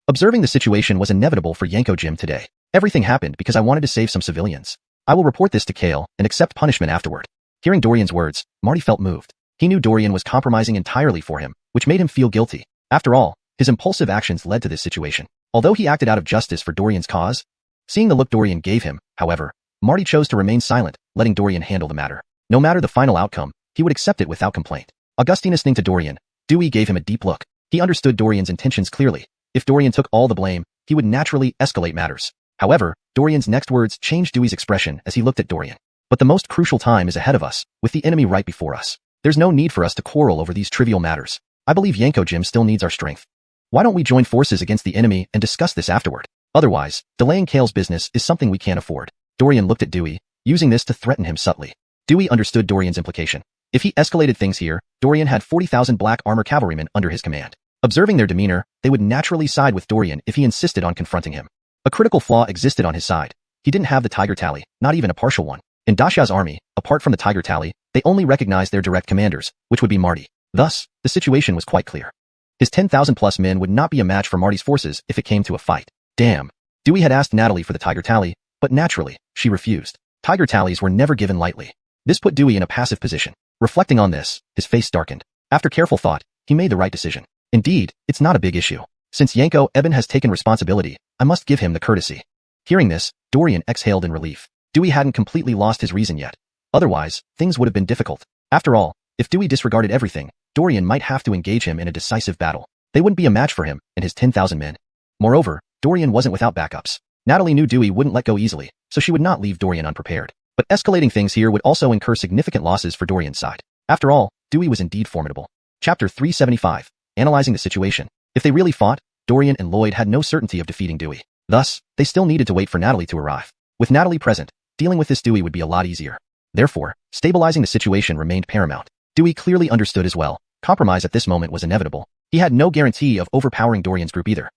Observing the situation was inevitable for Yanko Jim today. Everything happened because I wanted to save some civilians. I will report this to Kale and accept punishment afterward. Hearing Dorian's words, Marty felt moved. He knew Dorian was compromising entirely for him, which made him feel guilty. After all, his impulsive actions led to this situation. Although he acted out of justice for Dorian's cause, seeing the look Dorian gave him, however, Marty chose to remain silent, letting Dorian handle the matter. No matter the final outcome, he would accept it without complaint. Augustine listening to Dorian, Dewey gave him a deep look. He understood Dorian's intentions clearly. If Dorian took all the blame, he would naturally escalate matters. However, Dorian's next words changed Dewey's expression as he looked at Dorian. But the most crucial time is ahead of us, with the enemy right before us. There's no need for us to quarrel over these trivial matters. I believe Yanko Jim still needs our strength. Why don't we join forces against the enemy and discuss this afterward? Otherwise, delaying Kale's business is something we can't afford. Dorian looked at Dewey, using this to threaten him subtly. Dewey understood Dorian's implication. If he escalated things here, Dorian had 40,000 black armor cavalrymen under his command. Observing their demeanor, they would naturally side with Dorian if he insisted on confronting him. A critical flaw existed on his side. He didn't have the Tiger Tally, not even a partial one. In Dasha's army, apart from the Tiger Tally, they only recognized their direct commanders, which would be Marty. Thus, the situation was quite clear. His 10,000 plus men would not be a match for Marty's forces if it came to a fight. Damn. Dewey had asked Natalie for the Tiger Tally, but naturally, she refused. Tiger Tallies were never given lightly. This put Dewey in a passive position. Reflecting on this, his face darkened. After careful thought, he made the right decision. Indeed, it's not a big issue. Since Yanko Eben has taken responsibility, I must give him the courtesy. Hearing this, Dorian exhaled in relief. Dewey hadn't completely lost his reason yet. Otherwise, things would have been difficult. After all, if Dewey disregarded everything, Dorian might have to engage him in a decisive battle. They wouldn't be a match for him and his 10,000 men. Moreover, Dorian wasn't without backups. Natalie knew Dewey wouldn't let go easily, so she would not leave Dorian unprepared. But escalating things here would also incur significant losses for Dorian's side. After all, Dewey was indeed formidable. Chapter 375. Analyzing the situation. If they really fought, Dorian and Lloyd had no certainty of defeating Dewey. Thus, they still needed to wait for Natalie to arrive. With Natalie present, dealing with this Dewey would be a lot easier. Therefore, stabilizing the situation remained paramount. Dewey clearly understood as well. Compromise at this moment was inevitable. He had no guarantee of overpowering Dorian's group either.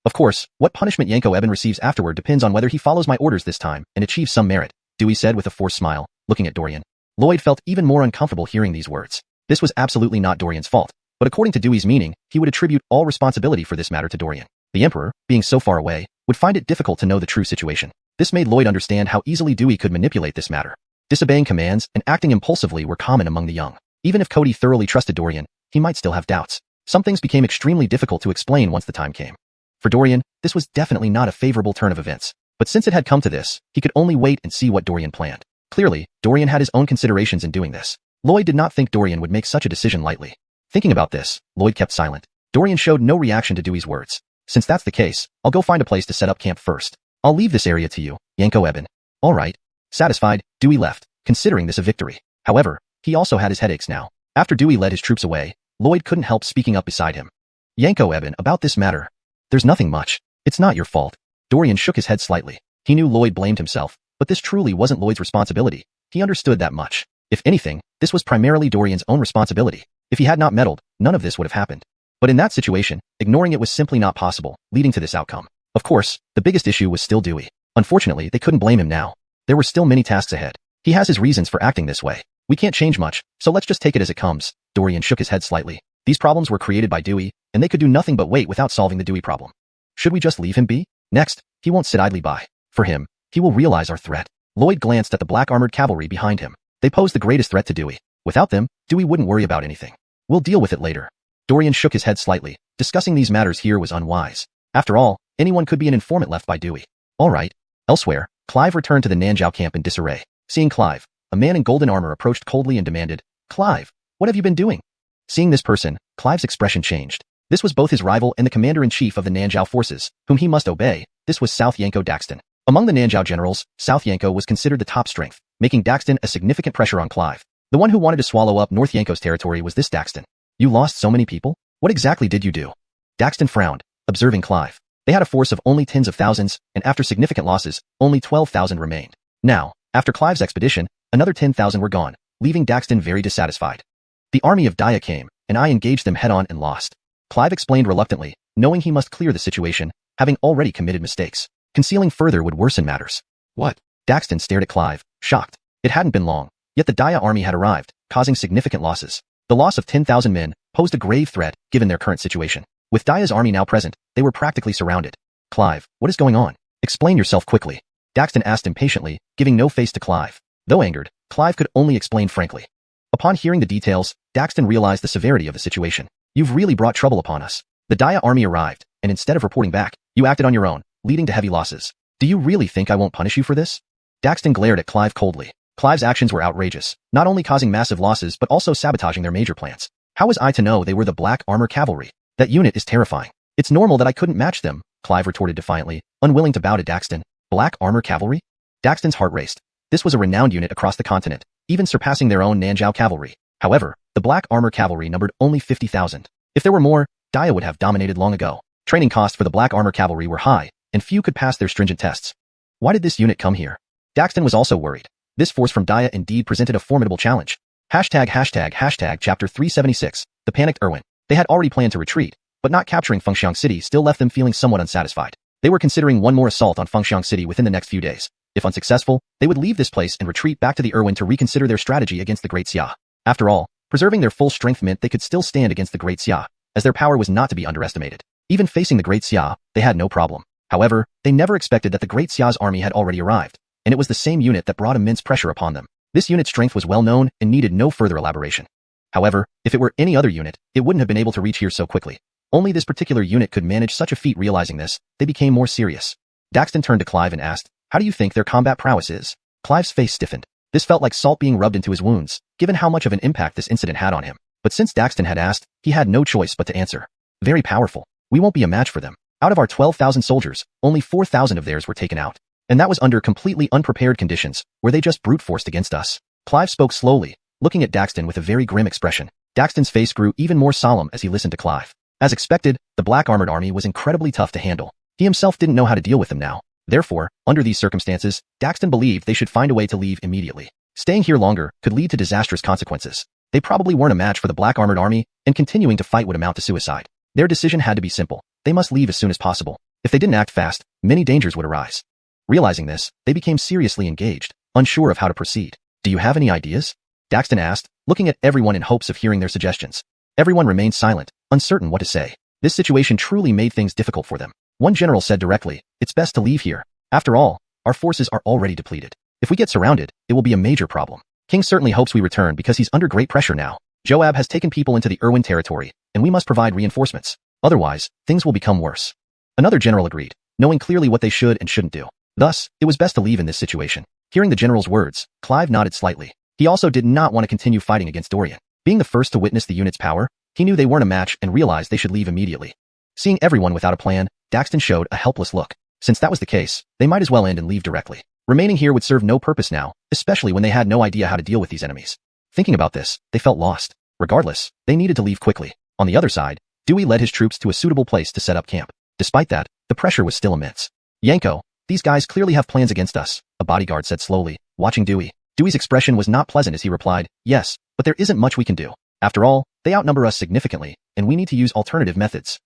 Of course, what punishment Yanko Eben receives afterward depends on whether he follows my orders this time and achieves some merit, Dewey said with a forced smile, looking at Dorian. Lloyd felt even more uncomfortable hearing these words. This was absolutely not Dorian's fault, but according to Dewey's meaning, he would attribute all responsibility for this matter to Dorian. The Emperor, being so far away, would find it difficult to know the true situation. This made Lloyd understand how easily Dewey could manipulate this matter. Disobeying commands and acting impulsively were common among the young. Even if Cody thoroughly trusted Dorian, he might still have doubts. Some things became extremely difficult to explain once the time came. For Dorian, this was definitely not a favorable turn of events. But since it had come to this, he could only wait and see what Dorian planned. Clearly, Dorian had his own considerations in doing this. Lloyd did not think Dorian would make such a decision lightly. Thinking about this, Lloyd kept silent. Dorian showed no reaction to Dewey's words. Since that's the case, I'll go find a place to set up camp first. I'll leave this area to you, Yanko Eben. All right. Satisfied, Dewey left, considering this a victory. However, he also had his headaches now. After Dewey led his troops away, Lloyd couldn't help speaking up beside him. Yanko Eben, about this matter. There's nothing much. It's not your fault. Dorian shook his head slightly. He knew Lloyd blamed himself, but this truly wasn't Lloyd's responsibility. He understood that much. If anything, this was primarily Dorian's own responsibility. If he had not meddled, none of this would have happened. But in that situation, ignoring it was simply not possible, leading to this outcome. Of course, the biggest issue was still Dewey. Unfortunately, they couldn't blame him now. There were still many tasks ahead. He has his reasons for acting this way. We can't change much, so let's just take it as it comes. Dorian shook his head slightly. These problems were created by Dewey, and they could do nothing but wait without solving the Dewey problem. Should we just leave him be? Next, he won't sit idly by. For him, he will realize our threat. Lloyd glanced at the black armored cavalry behind him. They posed the greatest threat to Dewey. Without them, Dewey wouldn't worry about anything. We'll deal with it later. Dorian shook his head slightly. Discussing these matters here was unwise. After all, anyone could be an informant left by Dewey. All right. Elsewhere, Clive returned to the Nanjiao camp in disarray. Seeing Clive, a man in golden armor approached coldly and demanded, "Clive, what have you been doing?" Seeing this person, Clive's expression changed. This was both his rival and the commander-in-chief of the Nanjiao forces, whom he must obey. This was South Yanko Daxton. Among the Nanjiao generals, South Yanko was considered the top strength, making Daxton a significant pressure on Clive. The one who wanted to swallow up North Yanko's territory was this Daxton. You lost so many people? What exactly did you do? Daxton frowned, observing Clive. They had a force of only tens of thousands, and after significant losses, only 12,000 remained. Now, after Clive's expedition, another 10,000 were gone, leaving Daxton very dissatisfied. The army of Daya came, and I engaged them head-on and lost. Clive explained reluctantly, knowing he must clear the situation, having already committed mistakes. Concealing further would worsen matters. What? Daxton stared at Clive, shocked. It hadn't been long, yet the Daya army had arrived, causing significant losses. The loss of 10,000 men posed a grave threat given their current situation. With Daya's army now present, they were practically surrounded. Clive, what is going on? Explain yourself quickly. Daxton asked impatiently, giving no face to Clive. Though angered, Clive could only explain frankly. Upon hearing the details, Daxton realized the severity of the situation. You've really brought trouble upon us. The Daya army arrived, and instead of reporting back, you acted on your own, leading to heavy losses. Do you really think I won't punish you for this? Daxton glared at Clive coldly. Clive's actions were outrageous, not only causing massive losses but also sabotaging their major plans. How was I to know they were the Black Armor Cavalry? That unit is terrifying. It's normal that I couldn't match them, Clive retorted defiantly, unwilling to bow to Daxton. Black Armor Cavalry? Daxton's heart raced. This was a renowned unit across the continent, even surpassing their own Nanjiao Cavalry. However, the Black Armor Cavalry numbered only 50,000. If there were more, Daya would have dominated long ago. Training costs for the Black Armor Cavalry were high, and few could pass their stringent tests. Why did this unit come here? Daxton was also worried. This force from Daya indeed presented a formidable challenge. Chapter 376, the panicked Erwin. They had already planned to retreat, but not capturing Fengxiang City still left them feeling somewhat unsatisfied. They were considering one more assault on Fengxiang City within the next few days. If unsuccessful, they would leave this place and retreat back to the Erwin to reconsider their strategy against the Great Xia. After all, preserving their full strength meant they could still stand against the Great Xia, as their power was not to be underestimated. Even facing the Great Xia, they had no problem. However, they never expected that the Great Xia's army had already arrived, and it was the same unit that brought immense pressure upon them. This unit's strength was well known and needed no further elaboration. However, if it were any other unit, it wouldn't have been able to reach here so quickly. Only this particular unit could manage such a feat. Realizing this, they became more serious. Daxton turned to Clive and asked, how do you think their combat prowess is? Clive's face stiffened. This felt like salt being rubbed into his wounds, given how much of an impact this incident had on him. But since Daxton had asked, he had no choice but to answer. Very powerful. We won't be a match for them. Out of our 12,000 soldiers, only 4,000 of theirs were taken out. And that was under completely unprepared conditions, where they just brute forced against us. Clive spoke slowly, looking at Daxton with a very grim expression. Daxton's face grew even more solemn as he listened to Clive. As expected, the Black Armored Army was incredibly tough to handle. He himself didn't know how to deal with them now. Therefore, under these circumstances, Daxton believed they should find a way to leave immediately. Staying here longer could lead to disastrous consequences. They probably weren't a match for the Black Armored Army, and continuing to fight would amount to suicide. Their decision had to be simple. They must leave as soon as possible. If they didn't act fast, many dangers would arise. Realizing this, they became seriously engaged, unsure of how to proceed. Do you have any ideas? Daxton asked, looking at everyone in hopes of hearing their suggestions. Everyone remained silent, uncertain what to say. This situation truly made things difficult for them. One general said directly, it's best to leave here. After all, our forces are already depleted. If we get surrounded, it will be a major problem. King certainly hopes we return because he's under great pressure now. Joab has taken people into the Erwin territory, and we must provide reinforcements. Otherwise, things will become worse. Another general agreed, knowing clearly what they should and shouldn't do. Thus, it was best to leave in this situation. Hearing the general's words, Clive nodded slightly. He also did not want to continue fighting against Dorian. Being the first to witness the unit's power, he knew they weren't a match and realized they should leave immediately. Seeing everyone without a plan, Daxton showed a helpless look. Since that was the case, they might as well end and leave directly. Remaining here would serve no purpose now, especially when they had no idea how to deal with these enemies. Thinking about this, they felt lost. Regardless, they needed to leave quickly. On the other side, Dewey led his troops to a suitable place to set up camp. Despite that, the pressure was still immense. Yanko, these guys clearly have plans against us, a bodyguard said slowly, watching Dewey. Dewey's expression was not pleasant as he replied, yes, but there isn't much we can do. After all, they outnumber us significantly, and we need to use alternative methods.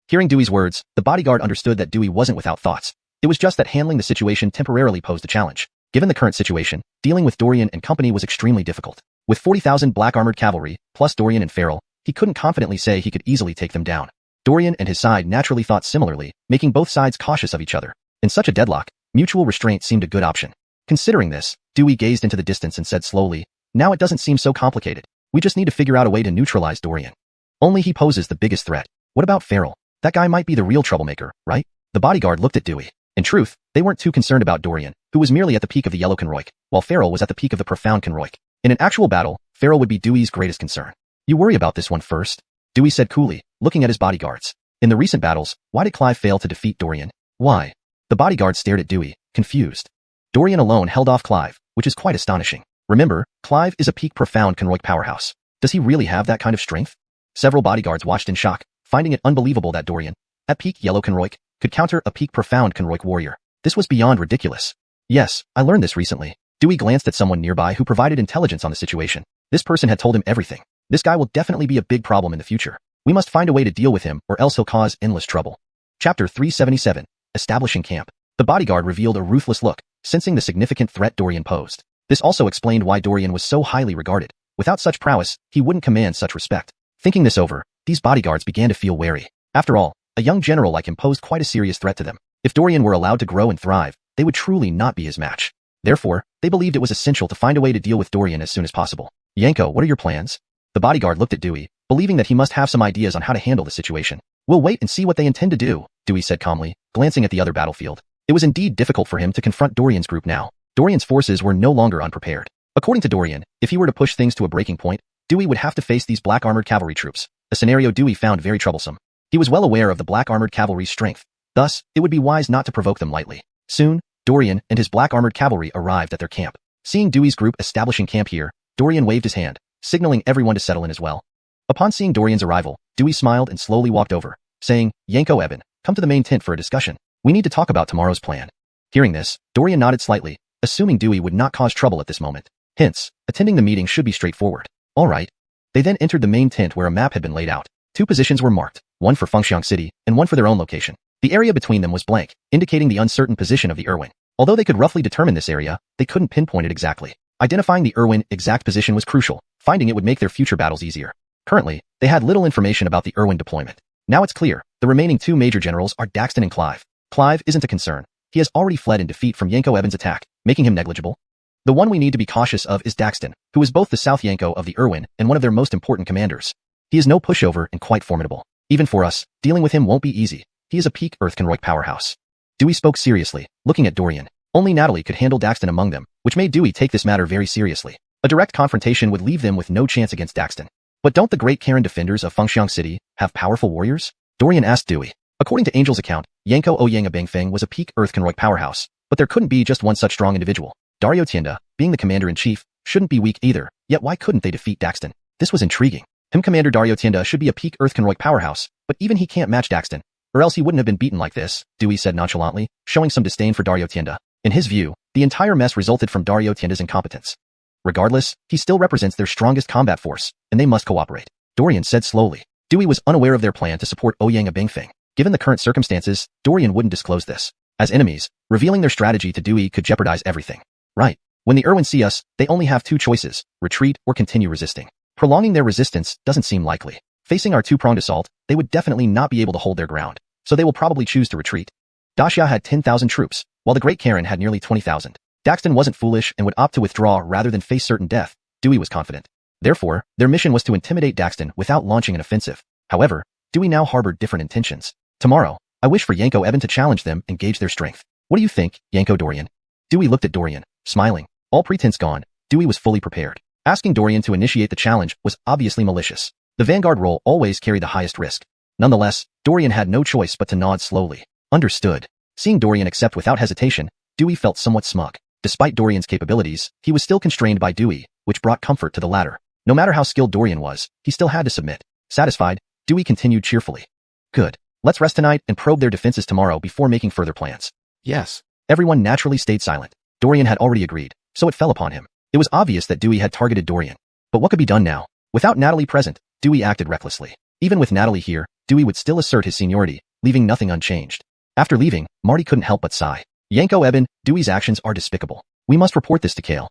Hearing Dewey's words, the bodyguard understood that Dewey wasn't without thoughts. It was just that handling the situation temporarily posed a challenge. Given the current situation, dealing with Dorian and company was extremely difficult. With 40,000 black armored cavalry, plus Dorian and Farrell, he couldn't confidently say he could easily take them down. Dorian and his side naturally thought similarly, making both sides cautious of each other. In such a deadlock, mutual restraint seemed a good option. Considering this, Dewey gazed into the distance and said slowly, now it doesn't seem so complicated. We just need to figure out a way to neutralize Dorian. Only he poses the biggest threat. What about Farrell? That guy might be the real troublemaker, right? The bodyguard looked at Dewey. In truth, they weren't too concerned about Dorian, who was merely at the peak of the Yellow Conroik, while Farrell was at the peak of the Profound Conroik. In an actual battle, Farrell would be Dewey's greatest concern. You worry about this one first, Dewey said coolly, looking at his bodyguards. In the recent battles, why did Clive fail to defeat Dorian? Why? The bodyguard stared at Dewey, confused. Dorian alone held off Clive, which is quite astonishing. Remember, Clive is a peak Profound Conroik powerhouse. Does he really have that kind of strength? Several bodyguards watched in shock, finding it unbelievable that Dorian, at peak Yellow Conroik, could counter a peak profound Konroik warrior. This was beyond ridiculous. Yes, I learned this recently. Dewey glanced at someone nearby who provided intelligence on the situation. This person had told him everything. This guy will definitely be a big problem in the future. We must find a way to deal with him or else he'll cause endless trouble. Chapter 377. Establishing Camp. The bodyguard revealed a ruthless look, sensing the significant threat Dorian posed. This also explained why Dorian was so highly regarded. Without such prowess, he wouldn't command such respect. Thinking this over, these bodyguards began to feel wary. After all, a young general like him posed quite a serious threat to them. If Dorian were allowed to grow and thrive, they would truly not be his match. Therefore, they believed it was essential to find a way to deal with Dorian as soon as possible. Yanko, what are your plans? The bodyguard looked at Dewey, believing that he must have some ideas on how to handle the situation. We'll wait and see what they intend to do, Dewey said calmly, glancing at the other battlefield. It was indeed difficult for him to confront Dorian's group now. Dorian's forces were no longer unprepared. According to Dorian, if he were to push things to a breaking point, Dewey would have to face these black armored cavalry troops, a scenario Dewey found very troublesome. He was well aware of the black armored cavalry's strength. Thus, it would be wise not to provoke them lightly. Soon, Dorian and his black armored cavalry arrived at their camp. Seeing Dewey's group establishing camp here, Dorian waved his hand, signaling everyone to settle in as well. Upon seeing Dorian's arrival, Dewey smiled and slowly walked over, saying, Yanko Eben, come to the main tent for a discussion. We need to talk about tomorrow's plan. Hearing this, Dorian nodded slightly, assuming Dewey would not cause trouble at this moment. Hence, attending the meeting should be straightforward. All right. They then entered the main tent where a map had been laid out. 2 positions were marked, one for Fengxiang City and one for their own location. The area between them was blank, indicating the uncertain position of the Irwin. Although they could roughly determine this area, they couldn't pinpoint it exactly. Identifying the Irwin exact position was crucial. Finding it would make their future battles easier. Currently, they had little information about the Irwin deployment. Now it's clear, the remaining 2 major generals are Daxton and Clive. Clive isn't a concern. He has already fled in defeat from Yanko Eben's attack, making him negligible. The one we need to be cautious of is Daxton, who is both the South Yanko of the Irwin and one of their most important commanders. He is no pushover and quite formidable. Even for us, dealing with him won't be easy. He is a peak Earth Konroik powerhouse. Dewey spoke seriously, looking at Dorian. Only Natalie could handle Daxton among them, which made Dewey take this matter very seriously. A direct confrontation would leave them with no chance against Daxton. But don't the great Karen defenders of Fengxiang City have powerful warriors? Dorian asked Dewey. According to Angel's account, Yanko Ouyang Abengfeng was a peak Earth Konroik powerhouse, but there couldn't be just one such strong individual. Dario Tienda, being the commander-in-chief, shouldn't be weak either, yet why couldn't they defeat Daxton? This was intriguing. Commander Dario Tienda should be a peak Earth Konroik powerhouse, but even he can't match Daxton, or else he wouldn't have been beaten like this, Dewey said nonchalantly, showing some disdain for Dario Tienda. In his view, the entire mess resulted from Dario Tienda's incompetence. Regardless, he still represents their strongest combat force, and they must cooperate, Dorian said slowly. Dewey was unaware of their plan to support Ouyang Abengfeng. Given the current circumstances, Dorian wouldn't disclose this. As enemies, revealing their strategy to Dewey could jeopardize everything. Right. When the Irwin see us, they only have 2 choices, retreat or continue resisting. Prolonging their resistance doesn't seem likely. Facing our 2-pronged assault, they would definitely not be able to hold their ground, so they will probably choose to retreat. Daxia had 10,000 troops, while the Great Karen had nearly 20,000. Daxton wasn't foolish and would opt to withdraw rather than face certain death, Dewey was confident. Therefore, their mission was to intimidate Daxton without launching an offensive. However, Dewey now harbored different intentions. Tomorrow, I wish for Yanko Eben to challenge them and gauge their strength. What do you think, Yanko Dorian? Dewey looked at Dorian, smiling. All pretense gone, Dewey was fully prepared. Asking Dorian to initiate the challenge was obviously malicious. The vanguard role always carried the highest risk. Nonetheless, Dorian had no choice but to nod slowly. Understood. Seeing Dorian accept without hesitation, Dewey felt somewhat smug. Despite Dorian's capabilities, he was still constrained by Dewey, which brought comfort to the latter. No matter how skilled Dorian was, he still had to submit. Satisfied, Dewey continued cheerfully. Good. Let's rest tonight and probe their defenses tomorrow before making further plans. Yes. Everyone naturally stayed silent. Dorian had already agreed, so it fell upon him. It was obvious that Dewey had targeted Dorian. But what could be done now? Without Natalie present, Dewey acted recklessly. Even with Natalie here, Dewey would still assert his seniority, leaving nothing unchanged. After leaving, Marty couldn't help but sigh. Yanko Eben, Dewey's actions are despicable. We must report this to Kale.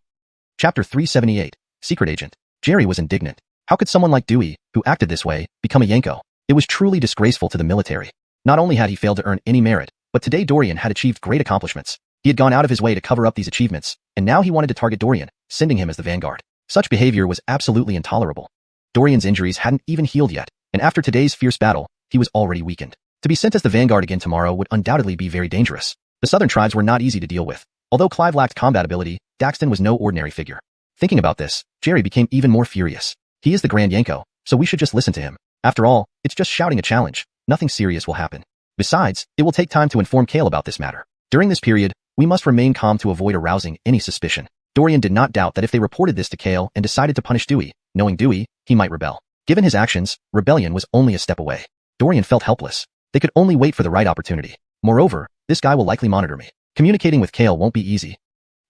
Chapter 378, Secret Agent. Jerry was indignant. How could someone like Dewey, who acted this way, become a Yanko? It was truly disgraceful to the military. Not only had he failed to earn any merit, but today Dorian had achieved great accomplishments. He had gone out of his way to cover up these achievements, and now he wanted to target Dorian, sending him as the vanguard. Such behavior was absolutely intolerable. Dorian's injuries hadn't even healed yet, and after today's fierce battle, he was already weakened. To be sent as the vanguard again tomorrow would undoubtedly be very dangerous. The southern tribes were not easy to deal with. Although Clive lacked combat ability, Daxton was no ordinary figure. Thinking about this, Jerry became even more furious. He is the Grand Yanko, so we should just listen to him. After all, it's just shouting a challenge. Nothing serious will happen. Besides, it will take time to inform Kale about this matter. During this period, we must remain calm to avoid arousing any suspicion. Dorian did not doubt that if they reported this to Kale and decided to punish Dewey, knowing Dewey, he might rebel. Given his actions, rebellion was only a step away. Dorian felt helpless. They could only wait for the right opportunity. Moreover, this guy will likely monitor me. Communicating with Kale won't be easy.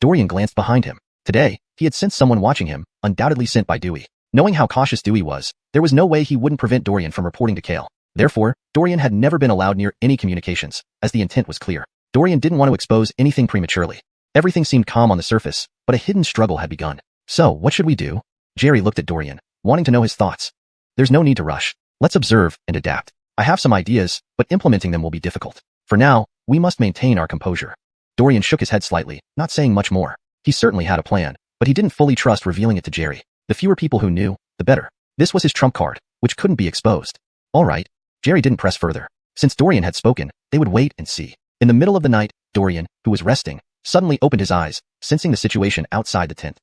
Dorian glanced behind him. Today, he had sensed someone watching him, undoubtedly sent by Dewey. Knowing how cautious Dewey was, there was no way he wouldn't prevent Dorian from reporting to Kale. Therefore, Dorian had never been allowed near any communications, as the intent was clear. Dorian didn't want to expose anything prematurely. Everything seemed calm on the surface, but a hidden struggle had begun. So, what should we do? Jerry looked at Dorian, wanting to know his thoughts. There's no need to rush. Let's observe and adapt. I have some ideas, but implementing them will be difficult. For now, we must maintain our composure. Dorian shook his head slightly, not saying much more. He certainly had a plan, but he didn't fully trust revealing it to Jerry. The fewer people who knew, the better. This was his trump card, which couldn't be exposed. All right. Jerry didn't press further. Since Dorian had spoken, they would wait and see. In the middle of the night, Dorian, who was resting, suddenly opened his eyes, sensing the situation outside the tent.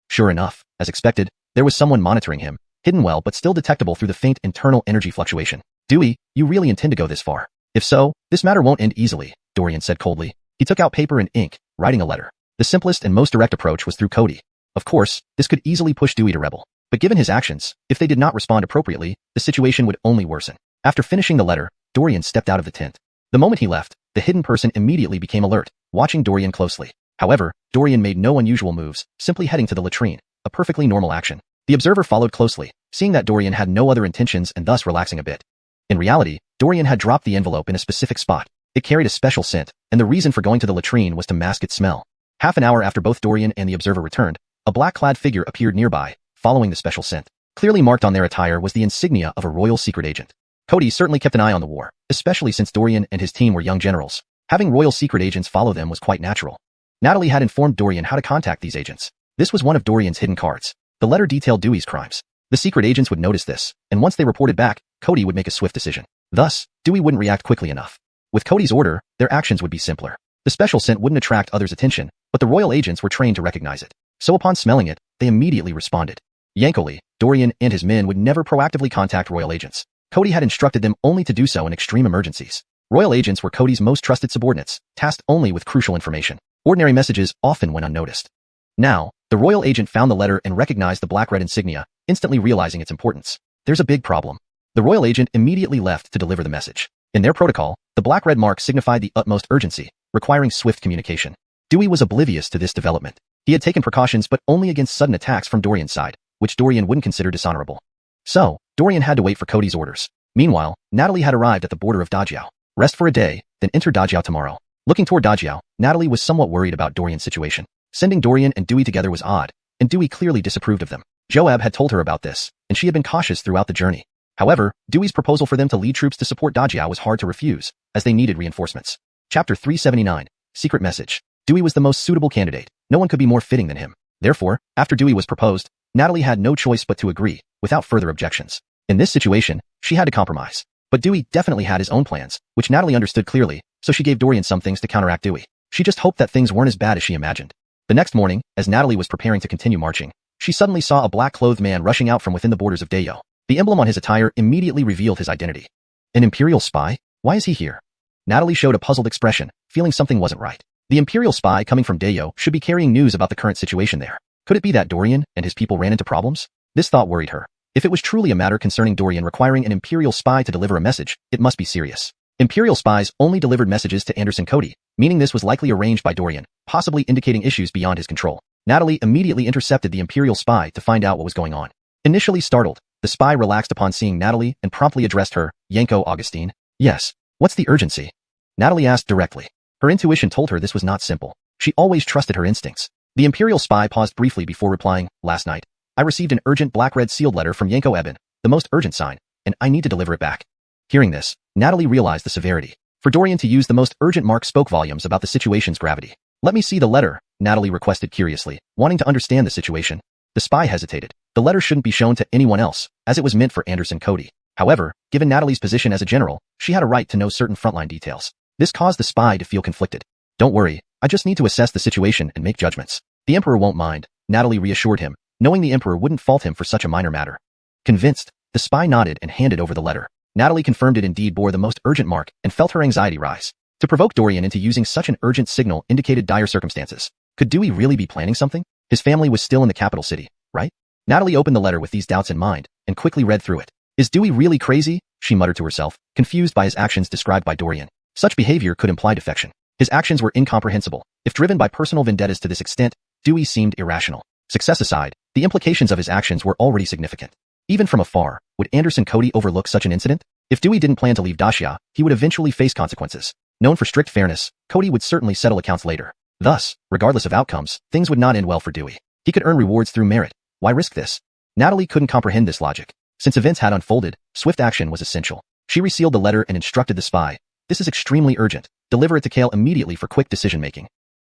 Sure enough, as expected, there was someone monitoring him, hidden well but still detectable through the faint internal energy fluctuation. Dewey, you really intend to go this far? If so, this matter won't end easily, Dorian said coldly. He took out paper and ink, writing a letter. The simplest and most direct approach was through Cody. Of course, this could easily push Dewey to rebel. But given his actions, if they did not respond appropriately, the situation would only worsen. After finishing the letter, Dorian stepped out of the tent. The moment he left, the hidden person immediately became alert, watching Dorian closely. However, Dorian made no unusual moves, simply heading to the latrine, a perfectly normal action. The observer followed closely, seeing that Dorian had no other intentions and thus relaxing a bit. In reality, Dorian had dropped the envelope in a specific spot. It carried a special scent, and the reason for going to the latrine was to mask its smell. Half an hour after both Dorian and the observer returned, a black-clad figure appeared nearby, following the special scent. Clearly marked on their attire was the insignia of a royal secret agent. Cody certainly kept an eye on the war, especially since Dorian and his team were young generals. Having royal secret agents follow them was quite natural. Natalie had informed Dorian how to contact these agents. This was one of Dorian's hidden cards. The letter detailed Dewey's crimes. The secret agents would notice this, and once they reported back, Cody would make a swift decision. Thus, Dewey wouldn't react quickly enough. With Cody's order, their actions would be simpler. The special scent wouldn't attract others' attention, but the royal agents were trained to recognize it. So upon smelling it, they immediately responded. Yankily, Dorian and his men would never proactively contact royal agents. Cody had instructed them only to do so in extreme emergencies. Royal agents were Cody's most trusted subordinates, tasked only with crucial information. Ordinary messages often went unnoticed. Now, the royal agent found the letter and recognized the black-red insignia, instantly realizing its importance. There's a big problem. The royal agent immediately left to deliver the message. In their protocol, the black-red mark signified the utmost urgency, requiring swift communication. Dewey was oblivious to this development. He had taken precautions but only against sudden attacks from Dorian's side, which Dorian wouldn't consider dishonorable. So, Dorian had to wait for Cody's orders. Meanwhile, Natalie had arrived at the border of Dajiao. Rest for a day, then enter Dajiao tomorrow. Looking toward Dajiao, Natalie was somewhat worried about Dorian's situation. Sending Dorian and Dewey together was odd, and Dewey clearly disapproved of them. Joab had told her about this, and she had been cautious throughout the journey. However, Dewey's proposal for them to lead troops to support Dajiao was hard to refuse, as they needed reinforcements. Chapter 379, Secret Message. Dewey was the most suitable candidate. No one could be more fitting than him. Therefore, after Dewey was proposed, Natalie had no choice but to agree, without further objections. In this situation, she had to compromise. But Dewey definitely had his own plans, which Natalie understood clearly, so she gave Dorian some things to counteract Dewey. She just hoped that things weren't as bad as she imagined. The next morning, as Natalie was preparing to continue marching, she suddenly saw a black-clothed man rushing out from within the borders of Dayo. The emblem on his attire immediately revealed his identity. An Imperial spy? Why is he here? Natalie showed a puzzled expression, feeling something wasn't right. The Imperial spy coming from Dayo should be carrying news about the current situation there. Could it be that Dorian and his people ran into problems? This thought worried her. If it was truly a matter concerning Dorian requiring an Imperial spy to deliver a message, it must be serious. Imperial spies only delivered messages to Anderson Cody, meaning this was likely arranged by Dorian, possibly indicating issues beyond his control. Natalie immediately intercepted the Imperial spy to find out what was going on. Initially startled, the spy relaxed upon seeing Natalie and promptly addressed her, Yanko Augustine. Yes. What's the urgency? Natalie asked directly. Her intuition told her this was not simple. She always trusted her instincts. The Imperial spy paused briefly before replying, last night, I received an urgent black-red sealed letter from Yanko Eben, the most urgent sign, and I need to deliver it back. Hearing this, Natalie realized the severity. For Dorian to use the most urgent mark spoke volumes about the situation's gravity. Let me see the letter, Natalie requested curiously, wanting to understand the situation. The spy hesitated. The letter shouldn't be shown to anyone else, as it was meant for Anderson Cody. However, given Natalie's position as a general, she had a right to know certain frontline details. This caused the spy to feel conflicted. Don't worry, I just need to assess the situation and make judgments. The Emperor won't mind, Natalie reassured him, knowing the Emperor wouldn't fault him for such a minor matter. Convinced, the spy nodded and handed over the letter. Natalie confirmed it indeed bore the most urgent mark and felt her anxiety rise. To provoke Dorian into using such an urgent signal indicated dire circumstances. Could Dewey really be planning something? His family was still in the capital city, right? Natalie opened the letter with these doubts in mind and quickly read through it. Is Dewey really crazy? She muttered to herself, confused by his actions described by Dorian. Such behavior could imply defection. His actions were incomprehensible. If driven by personal vendettas to this extent, Dewey seemed irrational. Success aside, the implications of his actions were already significant. Even from afar, would Anderson Cody overlook such an incident? If Dewey didn't plan to leave Dacia, he would eventually face consequences. Known for strict fairness, Cody would certainly settle accounts later. Thus, regardless of outcomes, things would not end well for Dewey. He could earn rewards through merit. Why risk this? Natalie couldn't comprehend this logic. Since events had unfolded, swift action was essential. She resealed the letter and instructed the spy. This is extremely urgent. Deliver it to Kale immediately for quick decision-making.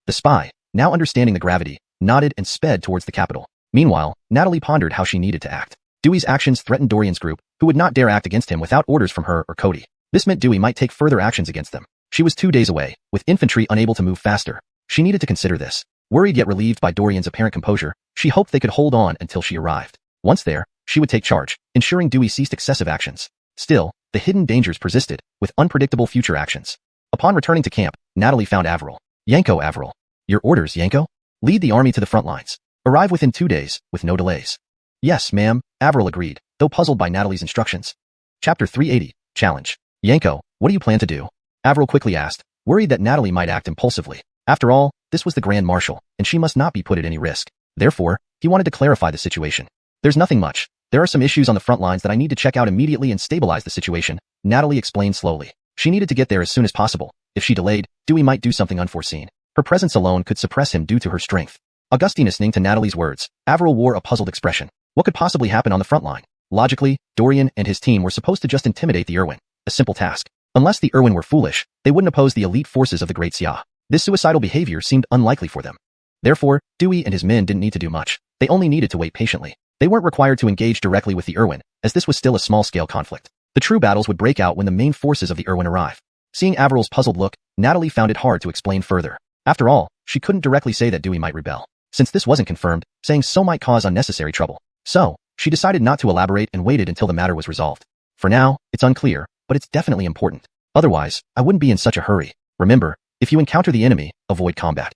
The spy, now understanding the gravity, nodded and sped towards the capital. Meanwhile, Natalie pondered how she needed to act. Dewey's actions threatened Dorian's group, who would not dare act against him without orders from her or Cody. This meant Dewey might take further actions against them. She was 2 days away, with infantry unable to move faster. She needed to consider this. Worried yet relieved by Dorian's apparent composure, she hoped they could hold on until she arrived. Once there, she would take charge, ensuring Dewey ceased excessive actions. Still, the hidden dangers persisted, with unpredictable future actions. Upon returning to camp, Natalie found Avril. Yanko Avril. Your orders, Yanko? Lead the army to the front lines. Arrive within 2 days, with no delays. Yes, ma'am, Avril agreed, though puzzled by Natalie's instructions. Chapter 380, Challenge. Yanko, what do you plan to do? Avril quickly asked, worried that Natalie might act impulsively. After all, this was the Grand Marshal, and she must not be put at any risk. Therefore, he wanted to clarify the situation. There's nothing much. There are some issues on the front lines that I need to check out immediately and stabilize the situation, Natalie explained slowly. She needed to get there as soon as possible. If she delayed, Dewey might do something unforeseen. Her presence alone could suppress him due to her strength. Augustine listening to Natalie's words, Avril wore a puzzled expression. What could possibly happen on the front line? Logically, Dorian and his team were supposed to just intimidate the Irwin. A simple task. Unless the Irwin were foolish, they wouldn't oppose the elite forces of the Great Xia. This suicidal behavior seemed unlikely for them. Therefore, Dewey and his men didn't need to do much. They only needed to wait patiently. They weren't required to engage directly with the Irwin, as this was still a small-scale conflict. The true battles would break out when the main forces of the Irwin arrive. Seeing Avril's puzzled look, Natalie found it hard to explain further. After all, she couldn't directly say that Dewey might rebel. Since this wasn't confirmed, saying so might cause unnecessary trouble. So, she decided not to elaborate and waited until the matter was resolved. For now, it's unclear, but it's definitely important. Otherwise, I wouldn't be in such a hurry. Remember, if you encounter the enemy, avoid combat.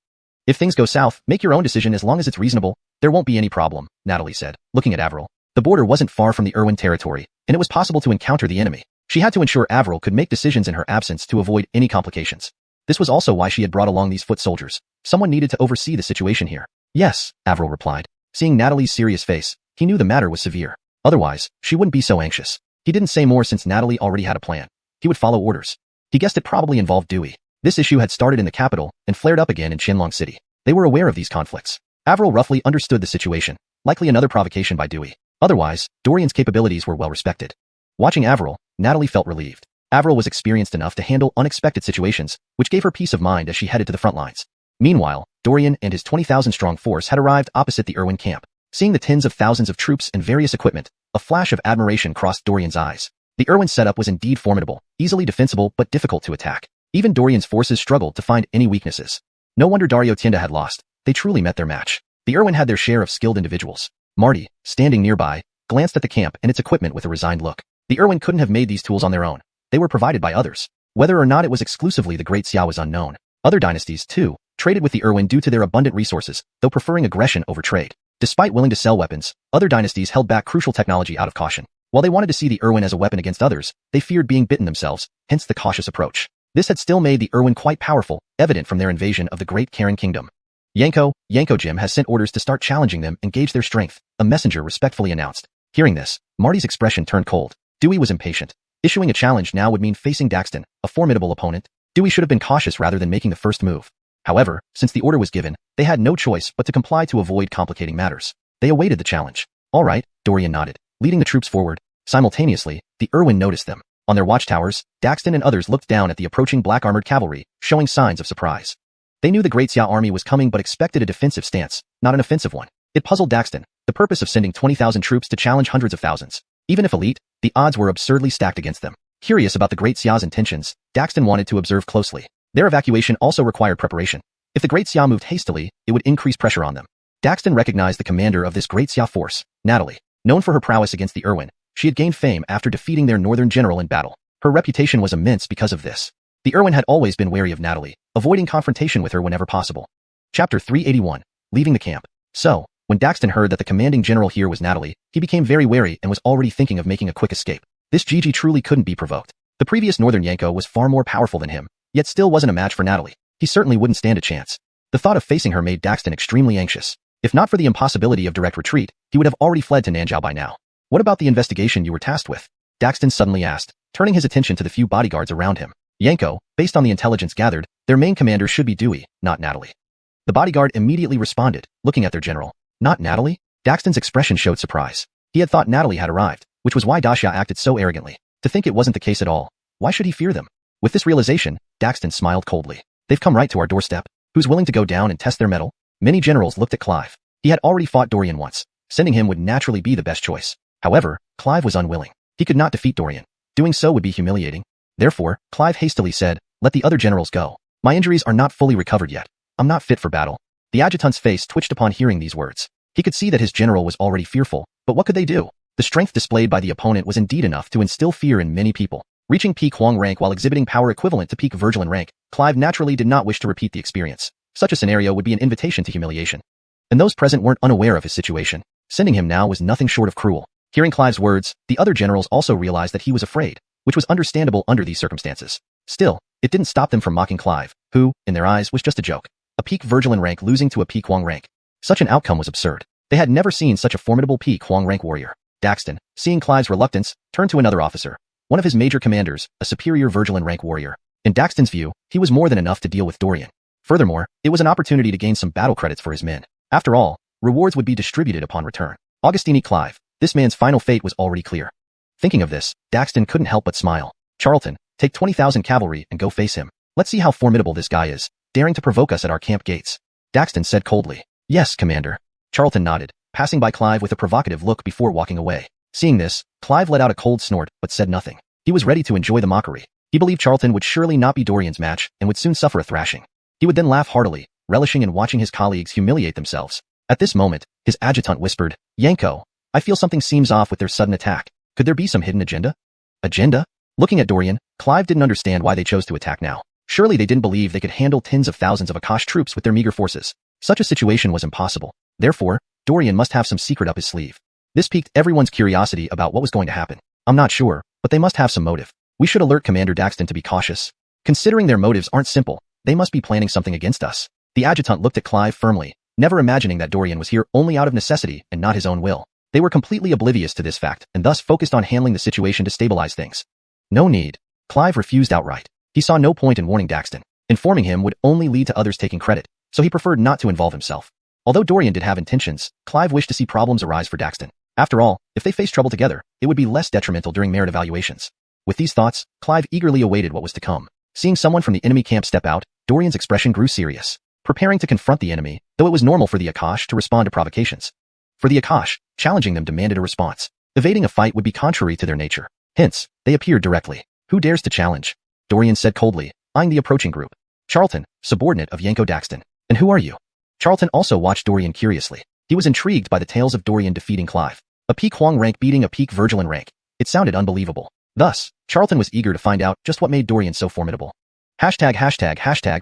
If things go south, make your own decision as long as it's reasonable. There won't be any problem, Natalie said, looking at Avril. The border wasn't far from the Irwin territory, and it was possible to encounter the enemy. She had to ensure Avril could make decisions in her absence to avoid any complications. This was also why she had brought along these foot soldiers. Someone needed to oversee the situation here. Yes, Avril replied. Seeing Natalie's serious face, he knew the matter was severe. Otherwise, she wouldn't be so anxious. He didn't say more since Natalie already had a plan. He would follow orders. He guessed it probably involved Dewey. This issue had started in the capital and flared up again in Qianlong City. They were aware of these conflicts. Avril roughly understood the situation, likely another provocation by Dewey. Otherwise, Dorian's capabilities were well respected. Watching Avril, Natalie felt relieved. Avril was experienced enough to handle unexpected situations, which gave her peace of mind as she headed to the front lines. Meanwhile, Dorian and his 20,000-strong force had arrived opposite the Irwin camp. Seeing the tens of thousands of troops and various equipment, a flash of admiration crossed Dorian's eyes. The Irwin setup was indeed formidable, easily defensible but difficult to attack. Even Dorian's forces struggled to find any weaknesses. No wonder Dario Tienda had lost. They truly met their match. The Irwin had their share of skilled individuals. Marty, standing nearby, glanced at the camp and its equipment with a resigned look. The Irwin couldn't have made these tools on their own. They were provided by others. Whether or not it was exclusively the Great Xia was unknown. Other dynasties, too, traded with the Irwin due to their abundant resources, though preferring aggression over trade. Despite willing to sell weapons, other dynasties held back crucial technology out of caution. While they wanted to see the Irwin as a weapon against others, they feared being bitten themselves, hence the cautious approach. This had still made the Irwin quite powerful, evident from their invasion of the Great Karen Kingdom. Yanko Jim has sent orders to start challenging them and gauge their strength, a messenger respectfully announced. Hearing this, Marty's expression turned cold. Dewey was impatient. Issuing a challenge now would mean facing Daxton, a formidable opponent. Dewey should have been cautious rather than making the first move. However, since the order was given, they had no choice but to comply to avoid complicating matters. They awaited the challenge. All right, Dorian nodded, leading the troops forward. Simultaneously, the Irwin noticed them. On their watchtowers, Daxton and others looked down at the approaching black-armored cavalry, showing signs of surprise. They knew the Great Xia army was coming but expected a defensive stance, not an offensive one. It puzzled Daxton, the purpose of sending 20,000 troops to challenge hundreds of thousands. Even if elite, the odds were absurdly stacked against them. Curious about the Great Xia's intentions, Daxton wanted to observe closely. Their evacuation also required preparation. If the Great Xia moved hastily, it would increase pressure on them. Daxton recognized the commander of this Great Xia force, Natalie. Known for her prowess against the Irwin, she had gained fame after defeating their northern general in battle. Her reputation was immense because of this. The Irwin had always been wary of Natalie, avoiding confrontation with her whenever possible. Chapter 381, Leaving the Camp. So, when Daxton heard that the commanding general here was Natalie, he became very wary and was already thinking of making a quick escape. This Gigi truly couldn't be provoked. The previous northern Yanko was far more powerful than him, yet still wasn't a match for Natalie. He certainly wouldn't stand a chance. The thought of facing her made Daxton extremely anxious. If not for the impossibility of direct retreat, he would have already fled to Nanzhao by now. What about the investigation you were tasked with? Daxton suddenly asked, turning his attention to the few bodyguards around him. Yanko, based on the intelligence gathered, their main commander should be Dewey, not Natalie. The bodyguard immediately responded, looking at their general. Not Natalie? Daxton's expression showed surprise. He had thought Natalie had arrived, which was why Daxia acted so arrogantly. To think it wasn't the case at all. Why should he fear them? With this realization, Daxton smiled coldly. They've come right to our doorstep. Who's willing to go down and test their mettle? Many generals looked at Clive. He had already fought Dorian once. Sending him would naturally be the best choice. However, Clive was unwilling. He could not defeat Dorian. Doing so would be humiliating. Therefore, Clive hastily said, let the other generals go. My injuries are not fully recovered yet. I'm not fit for battle. The adjutant's face twitched upon hearing these words. He could see that his general was already fearful, but what could they do? The strength displayed by the opponent was indeed enough to instill fear in many people. Reaching peak Huang rank while exhibiting power equivalent to peak Virgilin rank, Clive naturally did not wish to repeat the experience. Such a scenario would be an invitation to humiliation. And those present weren't unaware of his situation. Sending him now was nothing short of cruel. Hearing Clive's words, the other generals also realized that he was afraid, which was understandable under these circumstances. Still, it didn't stop them from mocking Clive, who, in their eyes, was just a joke. A peak Virgilin rank losing to a peak Huang rank. Such an outcome was absurd. They had never seen such a formidable peak Huang rank warrior. Daxton, seeing Clive's reluctance, turned to another officer. One of his major commanders, a superior Virgilin rank warrior. In Daxton's view, he was more than enough to deal with Dorian. Furthermore, it was an opportunity to gain some battle credits for his men. After all, rewards would be distributed upon return. Augustini Clive, this man's final fate was already clear. Thinking of this, Daxton couldn't help but smile. Charlton, take 20,000 cavalry and go face him. Let's see how formidable this guy is, daring to provoke us at our camp gates. Daxton said coldly. Yes, Commander. Charlton nodded, passing by Clive with a provocative look before walking away. Seeing this, Clive let out a cold snort but said nothing. He was ready to enjoy the mockery. He believed Charlton would surely not be Dorian's match and would soon suffer a thrashing. He would then laugh heartily, relishing in watching his colleagues humiliate themselves. At this moment, his adjutant whispered, Yanko, I feel something seems off with their sudden attack. Could there be some hidden agenda? Agenda? Looking at Dorian, Clive didn't understand why they chose to attack now. Surely they didn't believe they could handle tens of thousands of Akash troops with their meager forces. Such a situation was impossible. Therefore, Dorian must have some secret up his sleeve. This piqued everyone's curiosity about what was going to happen. I'm not sure, but they must have some motive. We should alert Commander Daxton to be cautious. Considering their motives aren't simple, they must be planning something against us. The adjutant looked at Clive firmly, never imagining that Dorian was here only out of necessity and not his own will. They were completely oblivious to this fact and thus focused on handling the situation to stabilize things. No need. Clive refused outright. He saw no point in warning Daxton. Informing him would only lead to others taking credit, so he preferred not to involve himself. Although Dorian did have intentions, Clive wished to see problems arise for Daxton. After all, if they faced trouble together, it would be less detrimental during merit evaluations. With these thoughts, Clive eagerly awaited what was to come. Seeing someone from the enemy camp step out, Dorian's expression grew serious, preparing to confront the enemy, though it was normal for the Akash to respond to provocations. For the Akash, challenging them demanded a response. Evading a fight would be contrary to their nature. Hence, they appeared directly. Who dares to challenge? Dorian said coldly, eyeing the approaching group. Charlton, subordinate of Yanko Daxton. And who are you? Charlton also watched Dorian curiously. He was intrigued by the tales of Dorian defeating Clive. A peak Huang rank beating a peak Virgilin rank. It sounded unbelievable. Thus, Charlton was eager to find out just what made Dorian so formidable. Hashtag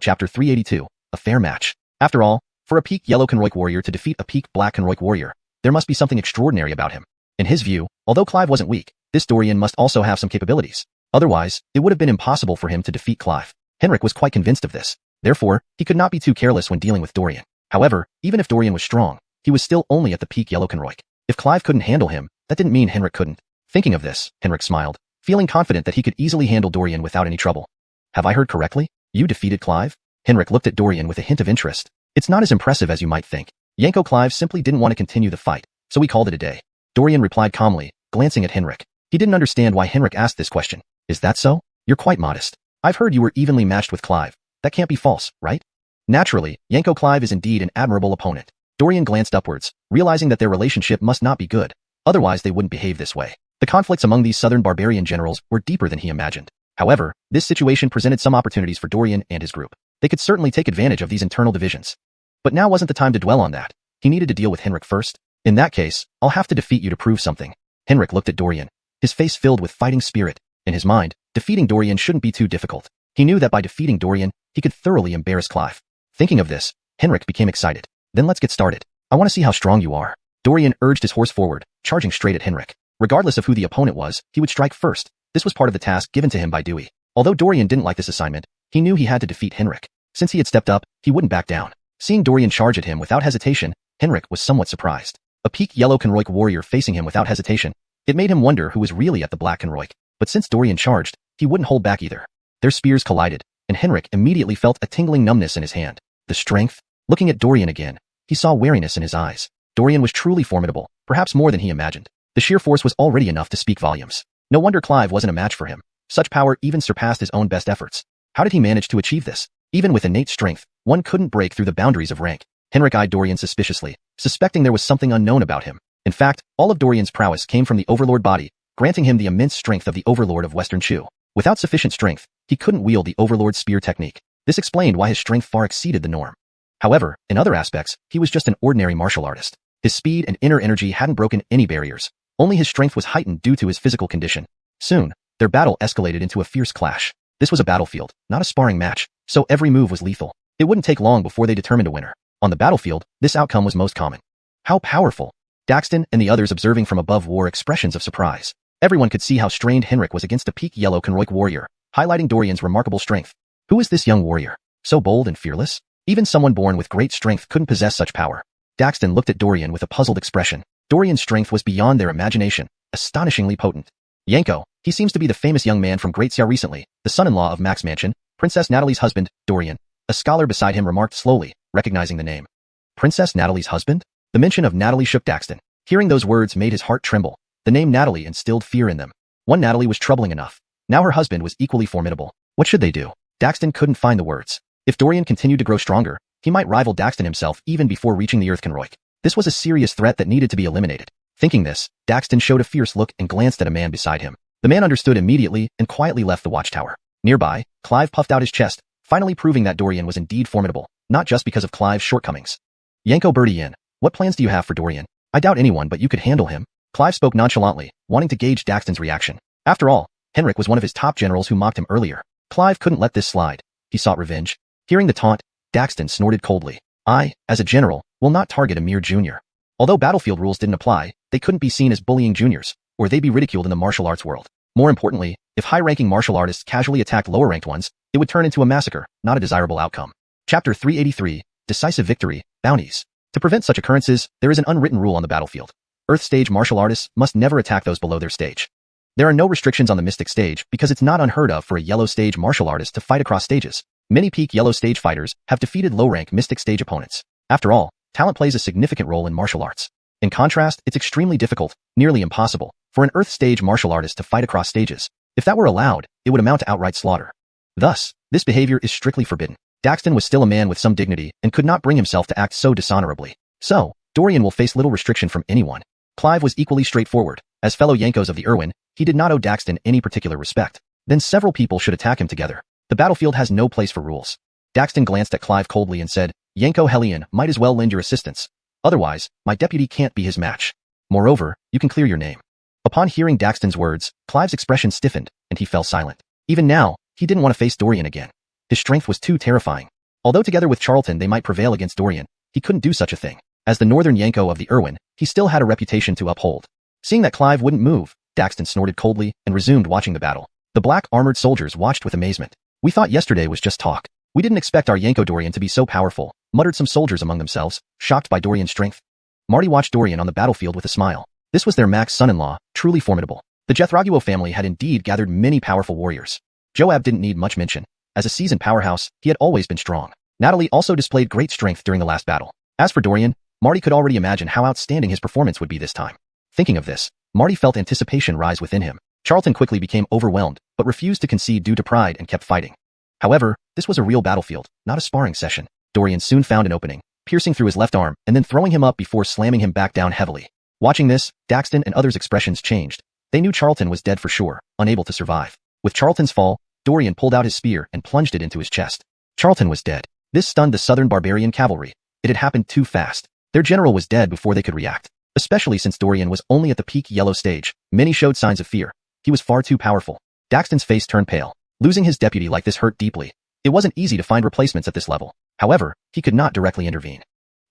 chapter 382, a fair match. After all, for a peak yellow Conroy warrior to defeat a peak black Conroy warrior, there must be something extraordinary about him. In his view, although Clive wasn't weak, this Dorian must also have some capabilities. Otherwise, it would have been impossible for him to defeat Clive. Henrik was quite convinced of this. Therefore, he could not be too careless when dealing with Dorian. However, even if Dorian was strong, he was still only at the peak yellow Conroy. If Clive couldn't handle him, that didn't mean Henrik couldn't. Thinking of this, Henrik smiled, feeling confident that he could easily handle Dorian without any trouble. Have I heard correctly? You defeated Clive? Henrik looked at Dorian with a hint of interest. It's not as impressive as you might think. Yanko Clive simply didn't want to continue the fight, so we called it a day. Dorian replied calmly, glancing at Henrik. He didn't understand why Henrik asked this question. Is that so? You're quite modest. I've heard you were evenly matched with Clive. That can't be false, right? Naturally, Yanko Clive is indeed an admirable opponent. Dorian glanced upwards, realizing that their relationship must not be good. Otherwise they wouldn't behave this way. The conflicts among these southern barbarian generals were deeper than he imagined. However, this situation presented some opportunities for Dorian and his group. They could certainly take advantage of these internal divisions. But now wasn't the time to dwell on that. He needed to deal with Henrik first. In that case, I'll have to defeat you to prove something. Henrik looked at Dorian, his face filled with fighting spirit. In his mind, defeating Dorian shouldn't be too difficult. He knew that by defeating Dorian, he could thoroughly embarrass Clive. Thinking of this, Henrik became excited. Then let's get started. I want to see how strong you are. Dorian urged his horse forward, charging straight at Henrik. Regardless of who the opponent was, he would strike first. This was part of the task given to him by Dewey. Although Dorian didn't like this assignment, He knew he had to defeat Henrik. Since he had stepped up, he wouldn't back down. Seeing Dorian charge at him without hesitation, Henrik was somewhat surprised. A peak yellow Konroik warrior facing him without hesitation. It made him wonder who was really at the black Konroik. But since Dorian charged, he wouldn't hold back either. Their spears collided, and Henrik immediately felt a tingling numbness in his hand. The strength? Looking at Dorian again, he saw wariness in his eyes. Dorian was truly formidable, perhaps more than he imagined. The sheer force was already enough to speak volumes. No wonder Clive wasn't a match for him. Such power even surpassed his own best efforts. How did he manage to achieve this? Even with innate strength, one couldn't break through the boundaries of rank. Henrik eyed Dorian suspiciously, suspecting there was something unknown about him. In fact, all of Dorian's prowess came from the Overlord body, granting him the immense strength of the Overlord of Western Chu. Without sufficient strength, he couldn't wield the Overlord spear technique. This explained why his strength far exceeded the norm. However, in other aspects, he was just an ordinary martial artist. His speed and inner energy hadn't broken any barriers. Only his strength was heightened due to his physical condition. Soon, their battle escalated into a fierce clash. This was a battlefield, not a sparring match, so every move was lethal. It wouldn't take long before they determined a winner. On the battlefield, this outcome was most common. How powerful! Daxton and the others observing from above wore expressions of surprise. Everyone could see how strained Henrik was against a peak yellow Konroik warrior, highlighting Dorian's remarkable strength. Who is this young warrior? So bold and fearless? Even someone born with great strength couldn't possess such power. Daxton looked at Dorian with a puzzled expression. Dorian's strength was beyond their imagination, astonishingly potent. Yanko, he seems to be the famous young man from Great Xia recently, the son-in-law of Max Mansion, Princess Natalie's husband, Dorian. A scholar beside him remarked slowly, recognizing the name. Princess Natalie's husband? The mention of Natalie shook Daxton. Hearing those words made his heart tremble. The name Natalie instilled fear in them. One Natalie was troubling enough. Now her husband was equally formidable. What should they do? Daxton couldn't find the words. If Dorian continued to grow stronger, he might rival Daxton himself even before reaching the Earth Konroik. This was a serious threat that needed to be eliminated. Thinking this, Daxton showed a fierce look and glanced at a man beside him. The man understood immediately and quietly left the watchtower. Nearby, Clive puffed out his chest, finally proving that Dorian was indeed formidable, not just because of Clive's shortcomings. Yanko Birdie Yin, what plans do you have for Dorian? I doubt anyone but you could handle him. Clive spoke nonchalantly, wanting to gauge Daxton's reaction. After all, Henrik was one of his top generals who mocked him earlier. Clive couldn't let this slide. He sought revenge. Hearing the taunt, Daxton snorted coldly. I, as a general, will not target a mere junior. Although battlefield rules didn't apply, they couldn't be seen as bullying juniors, or they'd be ridiculed in the martial arts world. More importantly, if high-ranking martial artists casually attacked lower-ranked ones, it would turn into a massacre, not a desirable outcome. Chapter 383, Decisive Victory, Bounties. To prevent such occurrences, there is an unwritten rule on the battlefield. Earth stage martial artists must never attack those below their stage. There are no restrictions on the Mystic stage because it's not unheard of for a yellow stage martial artist to fight across stages. Many peak yellow stage fighters have defeated low-rank Mystic stage opponents. After all, talent plays a significant role in martial arts. In contrast, it's extremely difficult, nearly impossible, for an Earth stage martial artist to fight across stages. If that were allowed, it would amount to outright slaughter. Thus, this behavior is strictly forbidden. Daxton was still a man with some dignity and could not bring himself to act so dishonorably. So, Dorian will face little restriction from anyone. Clive was equally straightforward. As fellow Yankos of the Irwin, he did not owe Daxton any particular respect. Then several people should attack him together. The battlefield has no place for rules. Daxton glanced at Clive coldly and said, Yanko Hellion might as well lend your assistance. Otherwise, my deputy can't be his match. Moreover, you can clear your name. Upon hearing Daxton's words, Clive's expression stiffened, and he fell silent. Even now, he didn't want to face Dorian again. His strength was too terrifying. Although together with Charlton they might prevail against Dorian, he couldn't do such a thing. As the northern Yanko of the Irwin, he still had a reputation to uphold. Seeing that Clive wouldn't move, Daxton snorted coldly and resumed watching the battle. The black armored soldiers watched with amazement. We thought yesterday was just talk. We didn't expect our Yanko Dorian to be so powerful, muttered some soldiers among themselves, shocked by Dorian's strength. Marty watched Dorian on the battlefield with a smile. This was their Max son-in-law, truly formidable. The Jethraguo family had indeed gathered many powerful warriors. Joab didn't need much mention. As a seasoned powerhouse, he had always been strong. Natalie also displayed great strength during the last battle. As for Dorian, Marty could already imagine how outstanding his performance would be this time. Thinking of this, Marty felt anticipation rise within him. Charlton quickly became overwhelmed, but refused to concede due to pride and kept fighting. However, this was a real battlefield, not a sparring session. Dorian soon found an opening, piercing through his left arm and then throwing him up before slamming him back down heavily. Watching this, Daxton and others' expressions changed. They knew Charlton was dead for sure, unable to survive. With Charlton's fall, Dorian pulled out his spear and plunged it into his chest. Charlton was dead. This stunned the southern barbarian cavalry. It had happened too fast. Their general was dead before they could react. Especially since Dorian was only at the peak yellow stage, many showed signs of fear. He was far too powerful. Daxton's face turned pale. Losing his deputy like this hurt deeply. It wasn't easy to find replacements at this level. However, he could not directly intervene.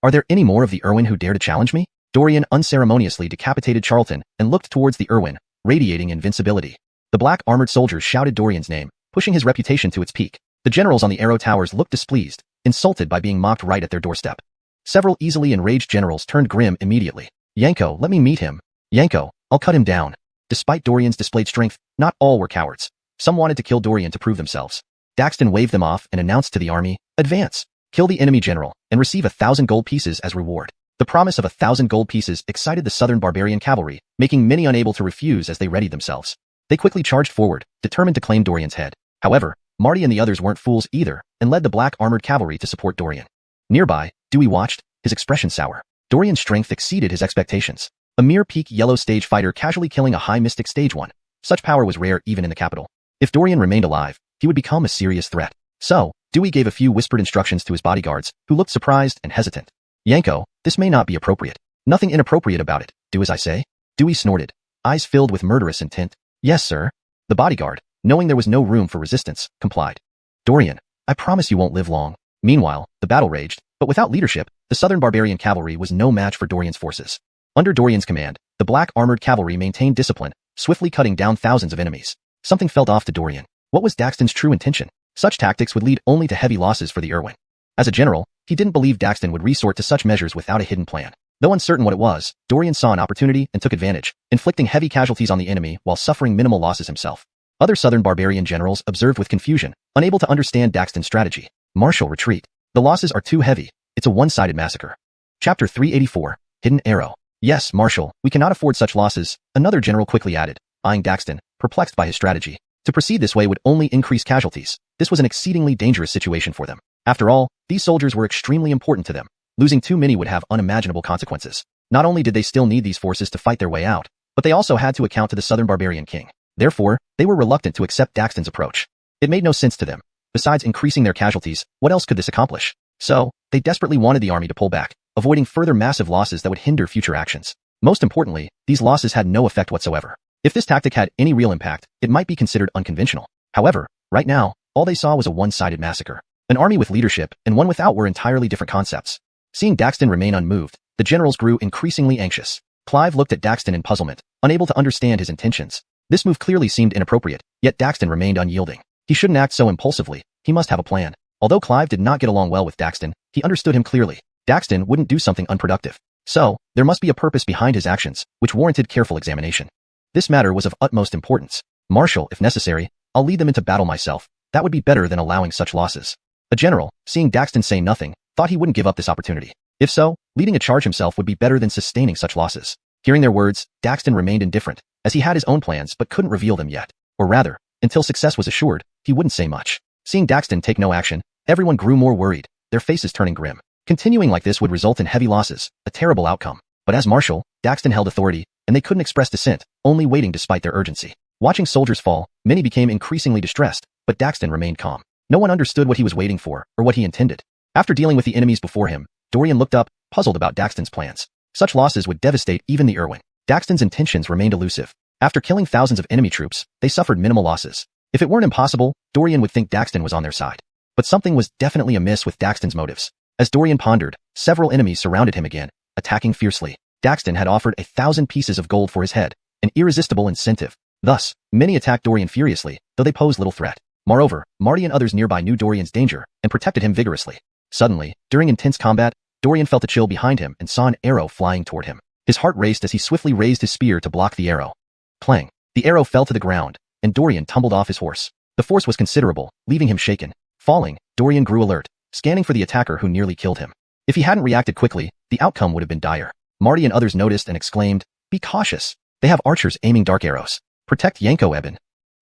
Are there any more of the Irwin who dare to challenge me? Dorian unceremoniously decapitated Charlton and looked towards the Irwin, radiating invincibility. The black armored soldiers shouted Dorian's name, pushing his reputation to its peak. The generals on the arrow towers looked displeased, insulted by being mocked right at their doorstep. Several easily enraged generals turned grim immediately. Yanko, let me meet him. Yanko, I'll cut him down. Despite Dorian's displayed strength, not all were cowards. Some wanted to kill Dorian to prove themselves. Daxton waved them off and announced to the army, advance, kill the enemy general, and receive 1,000 gold pieces as reward. The promise of 1,000 gold pieces excited the southern barbarian cavalry, making many unable to refuse as they readied themselves. They quickly charged forward, determined to claim Dorian's head. However, Marty and the others weren't fools either, and led the black armored cavalry to support Dorian. Nearby, Dewey watched, his expression sour. Dorian's strength exceeded his expectations. A mere peak yellow stage fighter casually killing a high mystic stage 1. Such power was rare even in the capital. If Dorian remained alive, he would become a serious threat. So, Dewey gave a few whispered instructions to his bodyguards, who looked surprised and hesitant. Yanko, this may not be appropriate. Nothing inappropriate about it, do as I say? Dewey snorted, eyes filled with murderous intent. Yes, sir. The bodyguard, knowing there was no room for resistance, complied. Dorian, I promise you won't live long. Meanwhile, the battle raged, but without leadership, the southern barbarian cavalry was no match for Dorian's forces. Under Dorian's command, the black armored cavalry maintained discipline, swiftly cutting down thousands of enemies. Something felt off to Dorian. What was Daxton's true intention? Such tactics would lead only to heavy losses for the Irwin. As a general, he didn't believe Daxton would resort to such measures without a hidden plan. Though uncertain what it was, Dorian saw an opportunity and took advantage, inflicting heavy casualties on the enemy while suffering minimal losses himself. Other southern barbarian generals observed with confusion, unable to understand Daxton's strategy. Martial retreat. The losses are too heavy. It's a one-sided massacre. Chapter 384, Hidden Arrow. Yes, Marshal, we cannot afford such losses, another general quickly added, eyeing Daxton, perplexed by his strategy. To proceed this way would only increase casualties. This was an exceedingly dangerous situation for them. After all, these soldiers were extremely important to them. Losing too many would have unimaginable consequences. Not only did they still need these forces to fight their way out, but they also had to account to the southern barbarian king. Therefore, they were reluctant to accept Daxton's approach. It made no sense to them. Besides increasing their casualties, what else could this accomplish? So, they desperately wanted the army to pull back, avoiding further massive losses that would hinder future actions. Most importantly, these losses had no effect whatsoever. If this tactic had any real impact, it might be considered unconventional. However, right now, all they saw was a one-sided massacre. An army with leadership and one without were entirely different concepts. Seeing Daxton remain unmoved, the generals grew increasingly anxious. Clive looked at Daxton in puzzlement, unable to understand his intentions. This move clearly seemed inappropriate, yet Daxton remained unyielding. He shouldn't act so impulsively, he must have a plan. Although Clive did not get along well with Daxton, he understood him clearly. Daxton wouldn't do something unproductive. So, there must be a purpose behind his actions, which warranted careful examination. This matter was of utmost importance. Marshal, if necessary, I'll lead them into battle myself. That would be better than allowing such losses. A general, seeing Daxton say nothing, thought he wouldn't give up this opportunity. If so, leading a charge himself would be better than sustaining such losses. Hearing their words, Daxton remained indifferent, as he had his own plans but couldn't reveal them yet. Or rather, until success was assured, he wouldn't say much. Seeing Daxton take no action, everyone grew more worried, their faces turning grim. Continuing like this would result in heavy losses, a terrible outcome. But as marshal, Daxton held authority, and they couldn't express dissent, only waiting despite their urgency. Watching soldiers fall, many became increasingly distressed, but Daxton remained calm. No one understood what he was waiting for, or what he intended. After dealing with the enemies before him, Dorian looked up, puzzled about Daxton's plans. Such losses would devastate even the Irwin. Daxton's intentions remained elusive. After killing thousands of enemy troops, they suffered minimal losses. If it weren't impossible, Dorian would think Daxton was on their side. But something was definitely amiss with Daxton's motives. As Dorian pondered, several enemies surrounded him again, attacking fiercely. Daxton had offered 1,000 pieces of gold for his head, an irresistible incentive. Thus, many attacked Dorian furiously, though they posed little threat. Moreover, Marty and others nearby knew Dorian's danger and protected him vigorously. Suddenly, during intense combat, Dorian felt a chill behind him and saw an arrow flying toward him. His heart raced as he swiftly raised his spear to block the arrow. Clang! The arrow fell to the ground, and Dorian tumbled off his horse. The force was considerable, leaving him shaken. Falling, Dorian grew alert, scanning for the attacker who nearly killed him. If he hadn't reacted quickly, the outcome would have been dire. Marty and others noticed and exclaimed, "Be cautious. They have archers aiming dark arrows. Protect Yanko Eben."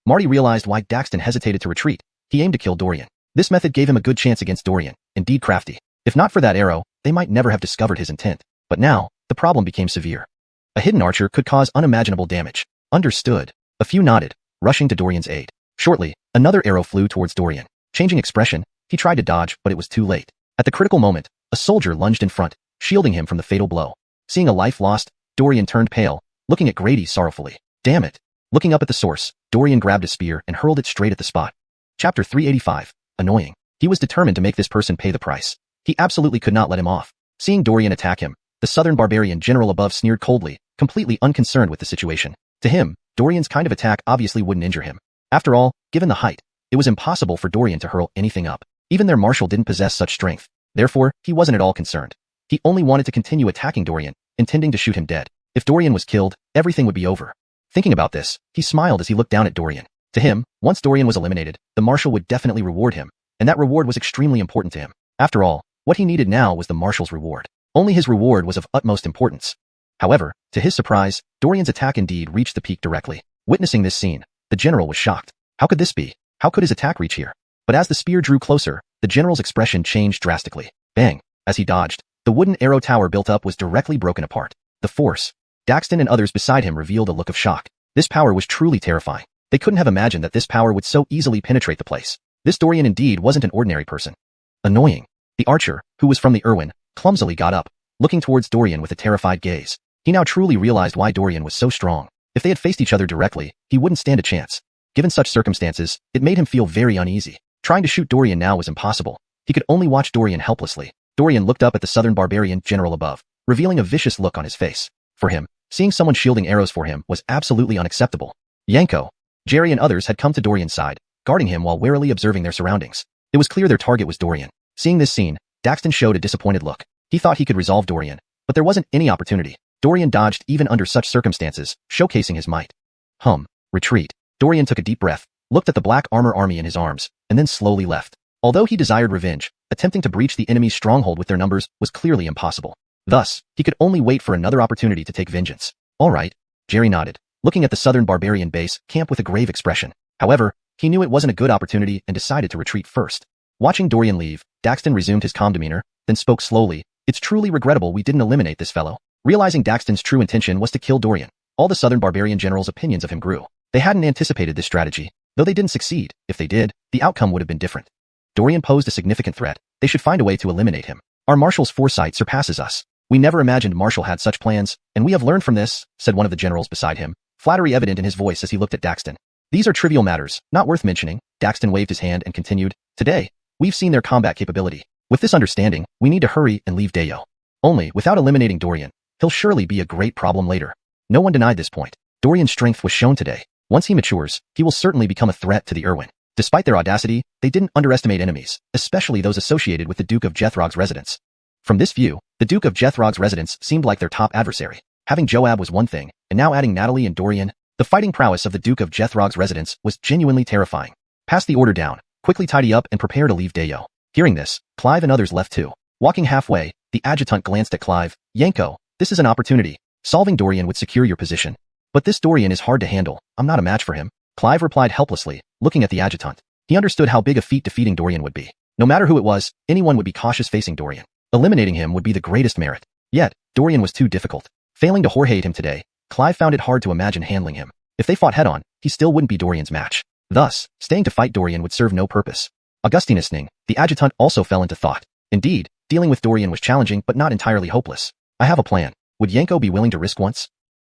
Marty realized why Daxton hesitated to retreat. He aimed to kill Dorian. This method gave him a good chance against Dorian, indeed crafty. If not for that arrow, they might never have discovered his intent. But now, the problem became severe. A hidden archer could cause unimaginable damage. Understood. A few nodded, rushing to Dorian's aid. Shortly, another arrow flew towards Dorian. Changing expression, he tried to dodge, but it was too late. At the critical moment, a soldier lunged in front, shielding him from the fatal blow. Seeing a life lost, Dorian turned pale, looking at Grady sorrowfully. Damn it. Looking up at the source, Dorian grabbed a spear and hurled it straight at the spot. Chapter 385. Annoying. He was determined to make this person pay the price. He absolutely could not let him off. Seeing Dorian attack him, the southern barbarian general above sneered coldly, completely unconcerned with the situation. To him, Dorian's kind of attack obviously wouldn't injure him. After all, given the height, it was impossible for Dorian to hurl anything up. Even their marshal didn't possess such strength. Therefore, he wasn't at all concerned. He only wanted to continue attacking Dorian, intending to shoot him dead. If Dorian was killed, everything would be over. Thinking about this, he smiled as he looked down at Dorian. To him, once Dorian was eliminated, the marshal would definitely reward him, and that reward was extremely important to him. After all, what he needed now was the marshal's reward. Only his reward was of utmost importance. However, to his surprise, Dorian's attack indeed reached the peak directly. Witnessing this scene, the general was shocked. How could this be? How could his attack reach here? But as the spear drew closer, the general's expression changed drastically. Bang! As he dodged, the wooden arrow tower built up was directly broken apart. The force. Daxton and others beside him revealed a look of shock. This power was truly terrifying. They couldn't have imagined that this power would so easily penetrate the place. This Dorian indeed wasn't an ordinary person. Annoying. The archer, who was from the Irwin, clumsily got up, looking towards Dorian with a terrified gaze. He now truly realized why Dorian was so strong. If they had faced each other directly, he wouldn't stand a chance. Given such circumstances, it made him feel very uneasy. Trying to shoot Dorian now was impossible. He could only watch Dorian helplessly. Dorian looked up at the southern barbarian general above, revealing a vicious look on his face. For him, seeing someone shielding arrows for him was absolutely unacceptable. Yanko, Jerry and others had come to Dorian's side, guarding him while warily observing their surroundings. It was clear their target was Dorian. Seeing this scene, Daxton showed a disappointed look. He thought he could resolve Dorian, but there wasn't any opportunity. Dorian dodged even under such circumstances, showcasing his might. Retreat. Dorian took a deep breath, looked at the black armor army in his arms, and then slowly left. Although he desired revenge, attempting to breach the enemy's stronghold with their numbers was clearly impossible. Thus, he could only wait for another opportunity to take vengeance. All right, Jerry nodded, looking at the southern barbarian base camp with a grave expression. However, he knew it wasn't a good opportunity and decided to retreat first. Watching Dorian leave, Daxton resumed his calm demeanor, then spoke slowly. It's truly regrettable we didn't eliminate this fellow. Realizing Daxton's true intention was to kill Dorian, all the southern barbarian generals' opinions of him grew. They hadn't anticipated this strategy. Though they didn't succeed, if they did, the outcome would have been different. Dorian posed a significant threat. They should find a way to eliminate him. Our marshal's foresight surpasses us. We never imagined Marshall had such plans, and we have learned from this, said one of the generals beside him, flattery evident in his voice as he looked at Daxton. These are trivial matters, not worth mentioning. Daxton waved his hand and continued, today, we've seen their combat capability. With this understanding, we need to hurry and leave Dayo. Only, without eliminating Dorian, he'll surely be a great problem later. No one denied this point. Dorian's strength was shown today. Once he matures, he will certainly become a threat to the Irwin. Despite their audacity, they didn't underestimate enemies, especially those associated with the Duke of Jethrog's residence. From this view, the Duke of Jethrog's residence seemed like their top adversary. Having Joab was one thing, and now adding Natalie and Dorian, the fighting prowess of the Duke of Jethrog's residence was genuinely terrifying. Pass the order down, quickly tidy up and prepare to leave Dayo. Hearing this, Clive and others left too. Walking halfway, the adjutant glanced at Clive. Yanko, this is an opportunity. Solving Dorian would secure your position. But this Dorian is hard to handle. I'm not a match for him. Clive replied helplessly, looking at the adjutant. He understood how big a feat defeating Dorian would be. No matter who it was, anyone would be cautious facing Dorian. Eliminating him would be the greatest merit. Yet, Dorian was too difficult. Failing to Jorge him today, Clive found it hard to imagine handling him. If they fought head-on, he still wouldn't be Dorian's match. Thus, staying to fight Dorian would serve no purpose. Augustinusning, the adjutant also fell into thought. Indeed, dealing with Dorian was challenging but not entirely hopeless. I have a plan. Would Yanko be willing to risk once?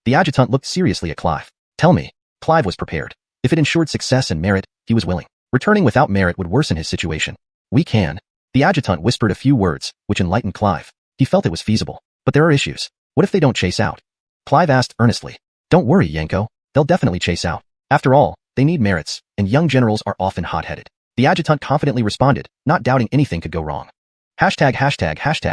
The adjutant looked seriously at Clive. Tell me. Clive was prepared. If it ensured success and merit, he was willing. Returning without merit would worsen his situation. We can. The adjutant whispered a few words, which enlightened Clive. He felt it was feasible. But there are issues. What if they don't chase out? Clive asked earnestly. Don't worry, Yanko. They'll definitely chase out. After all, they need merits, and young generals are often hot-headed. The adjutant confidently responded, not doubting anything could go wrong. Hashtag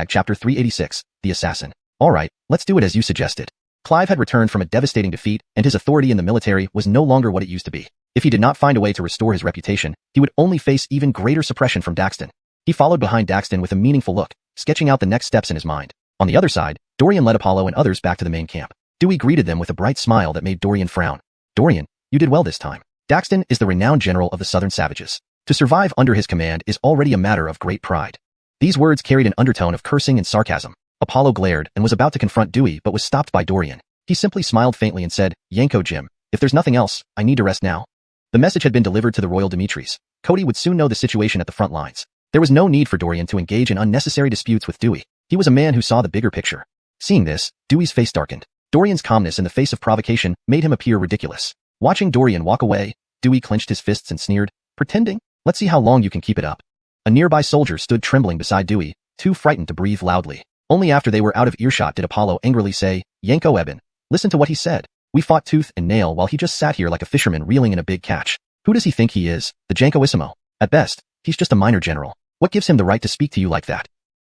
chapter 386, the assassin. Alright, let's do it as you suggested. Clive had returned from a devastating defeat, and his authority in the military was no longer what it used to be. If he did not find a way to restore his reputation, he would only face even greater suppression from Daxton. He followed behind Daxton with a meaningful look, sketching out the next steps in his mind. On the other side, Dorian led Apollo and others back to the main camp. Dewey greeted them with a bright smile that made Dorian frown. Dorian, you did well this time. Daxton is the renowned general of the Southern Savages. To survive under his command is already a matter of great pride. These words carried an undertone of cursing and sarcasm. Apollo glared and was about to confront Dewey but was stopped by Dorian. He simply smiled faintly and said, Yanko Jim, if there's nothing else, I need to rest now. The message had been delivered to the Royal Dimitris. Cody would soon know the situation at the front lines. There was no need for Dorian to engage in unnecessary disputes with Dewey. He was a man who saw the bigger picture. Seeing this, Dewey's face darkened. Dorian's calmness in the face of provocation made him appear ridiculous. Watching Dorian walk away, Dewey clenched his fists and sneered, pretending? Let's see how long you can keep it up. A nearby soldier stood trembling beside Dewey, too frightened to breathe loudly. Only after they were out of earshot did Apollo angrily say, Yanko Eben, listen to what he said. We fought tooth and nail while he just sat here like a fisherman reeling in a big catch. Who does he think he is, the Jankoissimo? At best, he's just a minor general. What gives him the right to speak to you like that?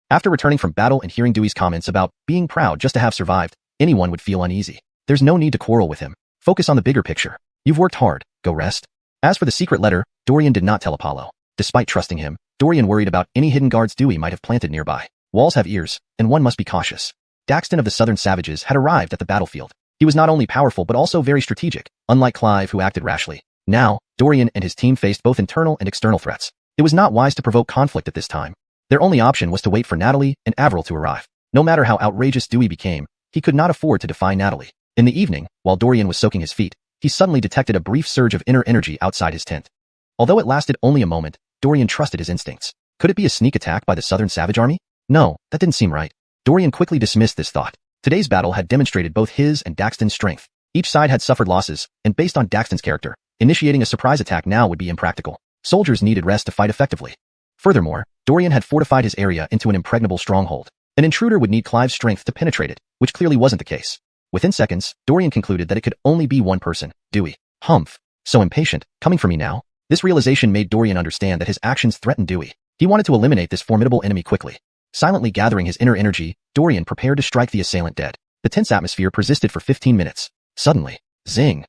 After returning from battle and hearing Dewey's comments about being proud just to have survived, anyone would feel uneasy. There's no need to quarrel with him. Focus on the bigger picture. You've worked hard, go rest. As for the secret letter, Dorian did not tell Apollo. Despite trusting him, Dorian worried about any hidden guards Dewey might have planted nearby. Walls have ears, and one must be cautious. Daxton of the Southern Savages had arrived at the battlefield. He was not only powerful but also very strategic, unlike Clive who acted rashly. Now, Dorian and his team faced both internal and external threats. It was not wise to provoke conflict at this time. Their only option was to wait for Natalie and Avril to arrive. No matter how outrageous Dewey became, he could not afford to defy Natalie. In the evening, while Dorian was soaking his feet, he suddenly detected a brief surge of inner energy outside his tent. Although it lasted only a moment, Dorian trusted his instincts. Could it be a sneak attack by the Southern Savage Army? No, that didn't seem right. Dorian quickly dismissed this thought. Today's battle had demonstrated both his and Daxton's strength. Each side had suffered losses, and based on Daxton's character, initiating a surprise attack now would be impractical. Soldiers needed rest to fight effectively. Furthermore, Dorian had fortified his area into an impregnable stronghold. An intruder would need Clive's strength to penetrate it, which clearly wasn't the case. Within seconds, Dorian concluded that it could only be one person, Dewey. Humph. So impatient, coming for me now? This realization made Dorian understand that his actions threatened Dewey. He wanted to eliminate this formidable enemy quickly. Silently gathering his inner energy, Dorian prepared to strike the assailant dead. The tense atmosphere persisted for 15 minutes. Suddenly, zing!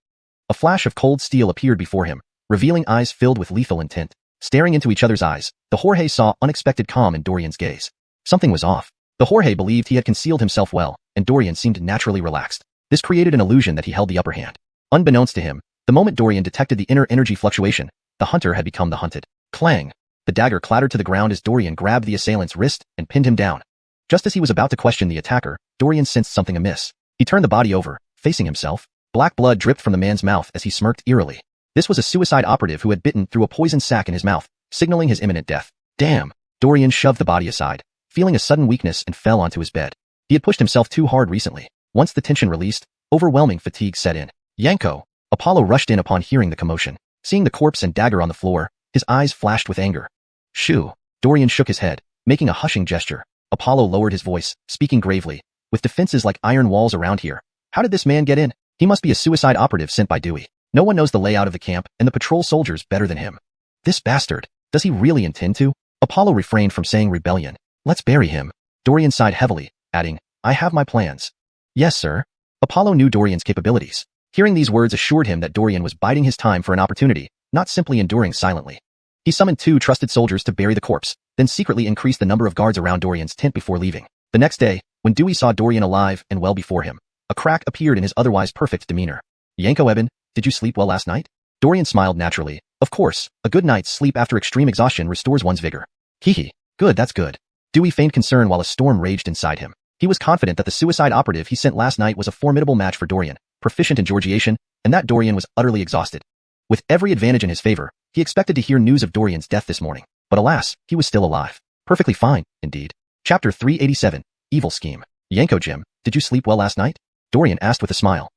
A flash of cold steel appeared before him, revealing eyes filled with lethal intent. Staring into each other's eyes, the Jorge saw unexpected calm in Dorian's gaze. Something was off. The Jorge believed he had concealed himself well, and Dorian seemed naturally relaxed. This created an illusion that he held the upper hand. Unbeknownst to him, the moment Dorian detected the inner energy fluctuation, the hunter had become the hunted. Clang! The dagger clattered to the ground as Dorian grabbed the assailant's wrist and pinned him down. Just as he was about to question the attacker, Dorian sensed something amiss. He turned the body over, facing himself. Black blood dripped from the man's mouth as he smirked eerily. This was a suicide operative who had bitten through a poison sac in his mouth, signaling his imminent death. Damn! Dorian shoved the body aside, feeling a sudden weakness and fell onto his bed. He had pushed himself too hard recently. Once the tension released, overwhelming fatigue set in. Yanko! Apollo rushed in upon hearing the commotion. Seeing the corpse and dagger on the floor, his eyes flashed with anger. Shoo! Dorian shook his head, making a hushing gesture. Apollo lowered his voice, speaking gravely. With defenses like iron walls around here, how did this man get in? He must be a suicide operative sent by Dewey. No one knows the layout of the camp and the patrol soldiers better than him. This bastard, does he really intend to? Apollo refrained from saying rebellion. Let's bury him. Dorian sighed heavily, adding, I have my plans. Yes, sir. Apollo knew Dorian's capabilities. Hearing these words assured him that Dorian was biding his time for an opportunity, not simply enduring silently. He summoned 2 trusted soldiers to bury the corpse, then secretly increased the number of guards around Dorian's tent before leaving. The next day, when Dewey saw Dorian alive and well before him, a crack appeared in his otherwise perfect demeanor. Yanko Eben, did you sleep well last night? Dorian smiled naturally. Of course, a good night's sleep after extreme exhaustion restores one's vigor. Hee. Good, that's good. Dewey feigned concern while a storm raged inside him. He was confident that the suicide operative he sent last night was a formidable match for Dorian, proficient in Georgiation, and that Dorian was utterly exhausted. With every advantage in his favor, he expected to hear news of Dorian's death this morning. But alas, he was still alive. Perfectly fine, indeed. Chapter 387, Evil Scheme. Yanko Jim, did you sleep well last night? Dorian asked with a smile.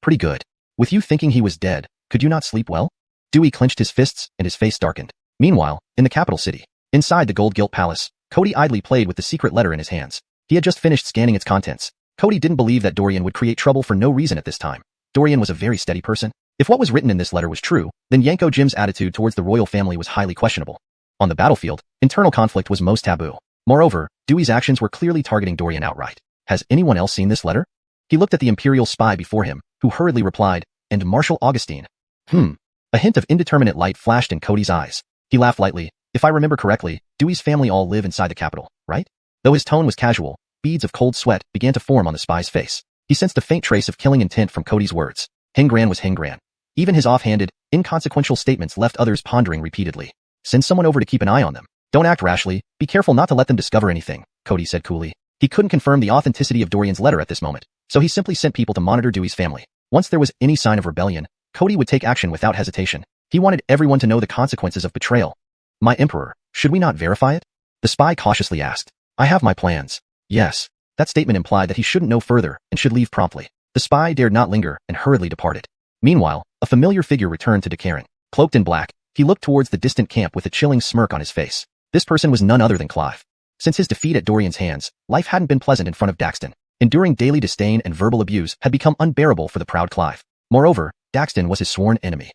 Pretty good. With you thinking he was dead, could you not sleep well? Dewey clenched his fists and his face darkened. Meanwhile, in the capital city, inside the Gold Gilt Palace, Cody idly played with the secret letter in his hands. He had just finished scanning its contents. Cody didn't believe that Dorian would create trouble for no reason at this time. Dorian was a very steady person. If what was written in this letter was true, then Yanko Jim's attitude towards the royal family was highly questionable. On the battlefield, internal conflict was most taboo. Moreover, Dewey's actions were clearly targeting Dorian outright. Has anyone else seen this letter? He looked at the imperial spy before him, who hurriedly replied, and Marshal Augustine. A hint of indeterminate light flashed in Cody's eyes. He laughed lightly. If I remember correctly, Dewey's family all live inside the capital, right? Though his tone was casual, beads of cold sweat began to form on the spy's face. He sensed a faint trace of killing intent from Cody's words. Hengran was Hengran. Even his offhanded, inconsequential statements left others pondering repeatedly. Send someone over to keep an eye on them. Don't act rashly, be careful not to let them discover anything, Cody said coolly. He couldn't confirm the authenticity of Dorian's letter at this moment, so he simply sent people to monitor Dewey's family. Once there was any sign of rebellion, Cody would take action without hesitation. He wanted everyone to know the consequences of betrayal. My emperor, should we not verify it? The spy cautiously asked. I have my plans. Yes. That statement implied that he shouldn't know further and should leave promptly. The spy dared not linger and hurriedly departed. Meanwhile, a familiar figure returned to Dekaran. Cloaked in black, he looked towards the distant camp with a chilling smirk on his face. This person was none other than Clive. Since his defeat at Dorian's hands, life hadn't been pleasant in front of Daxton. Enduring daily disdain and verbal abuse had become unbearable for the proud Clive. Moreover, Daxton was his sworn enemy.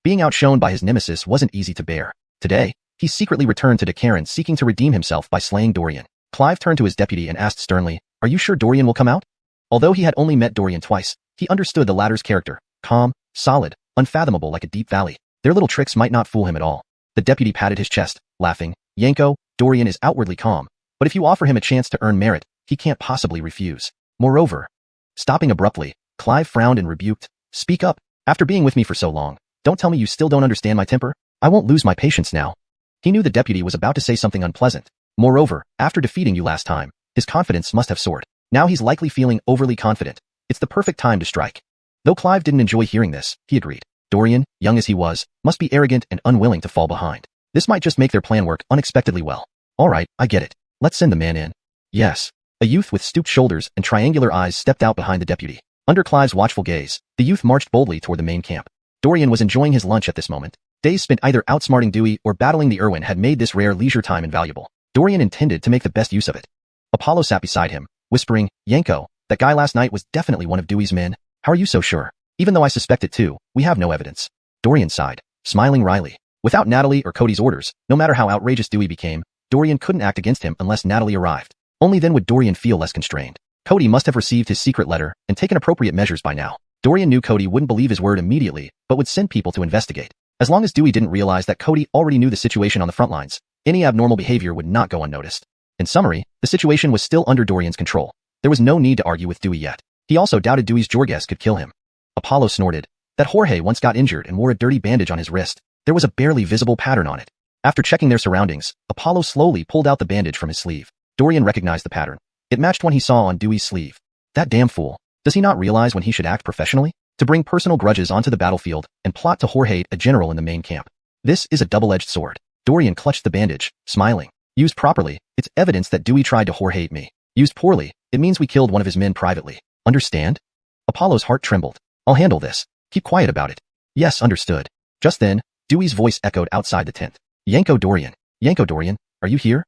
Being outshone by his nemesis wasn't easy to bear. Today, he secretly returned to Dakaran seeking to redeem himself by slaying Dorian. Clive turned to his deputy and asked sternly, "Are you sure Dorian will come out?" Although he had only met Dorian twice, he understood the latter's character, calm, solid, unfathomable like a deep valley. Their little tricks might not fool him at all. The deputy patted his chest, laughing. "Yanko, Dorian is outwardly calm, but if you offer him a chance to earn merit, he can't possibly refuse. Moreover..." Stopping abruptly, Clive frowned and rebuked. "Speak up. After being with me for so long, don't tell me you still don't understand my temper. I won't lose my patience now." He knew the deputy was about to say something unpleasant. Moreover, after defeating you last time, his confidence must have soared. Now he's likely feeling overly confident. It's the perfect time to strike. Though Clive didn't enjoy hearing this, he agreed. Dorian, young as he was, must be arrogant and unwilling to fall behind. This might just make their plan work unexpectedly well. All right, I get it. Let's send the man in. Yes. A youth with stooped shoulders and triangular eyes stepped out behind the deputy. Under Clive's watchful gaze, the youth marched boldly toward the main camp. Dorian was enjoying his lunch at this moment. Days spent either outsmarting Dewey or battling the Irwin had made this rare leisure time invaluable. Dorian intended to make the best use of it. Apollo sat beside him, whispering, "Yanko, that guy last night was definitely one of Dewey's men. How are you so sure? Even though I suspect it too, we have no evidence." Dorian sighed, smiling wryly. Without Natalie or Cody's orders, no matter how outrageous Dewey became, Dorian couldn't act against him unless Natalie arrived. Only then would Dorian feel less constrained. Cody must have received his secret letter and taken appropriate measures by now. Dorian knew Cody wouldn't believe his word immediately, but would send people to investigate. As long as Dewey didn't realize that Cody already knew the situation on the front lines, any abnormal behavior would not go unnoticed. In summary, the situation was still under Dorian's control. There was no need to argue with Dewey yet. He also doubted Dewey's Jorges could kill him. Apollo snorted. That Jorge once got injured and wore a dirty bandage on his wrist. There was a barely visible pattern on it. After checking their surroundings, Apollo slowly pulled out the bandage from his sleeve. Dorian recognized the pattern. It matched one he saw on Dewey's sleeve. That damn fool. Does he not realize when he should act professionally? To bring personal grudges onto the battlefield and plot to Jorge, a general in the main camp. This is a double-edged sword. Dorian clutched the bandage, smiling. Used properly, it's evidence that Dewey tried to Jorge me. Used poorly, it means we killed one of his men privately. Understand? Apollo's heart trembled. I'll handle this. Keep quiet about it. Yes, understood. Just then, Dewey's voice echoed outside the tent. Yanko Dorian. Yanko Dorian, are you here?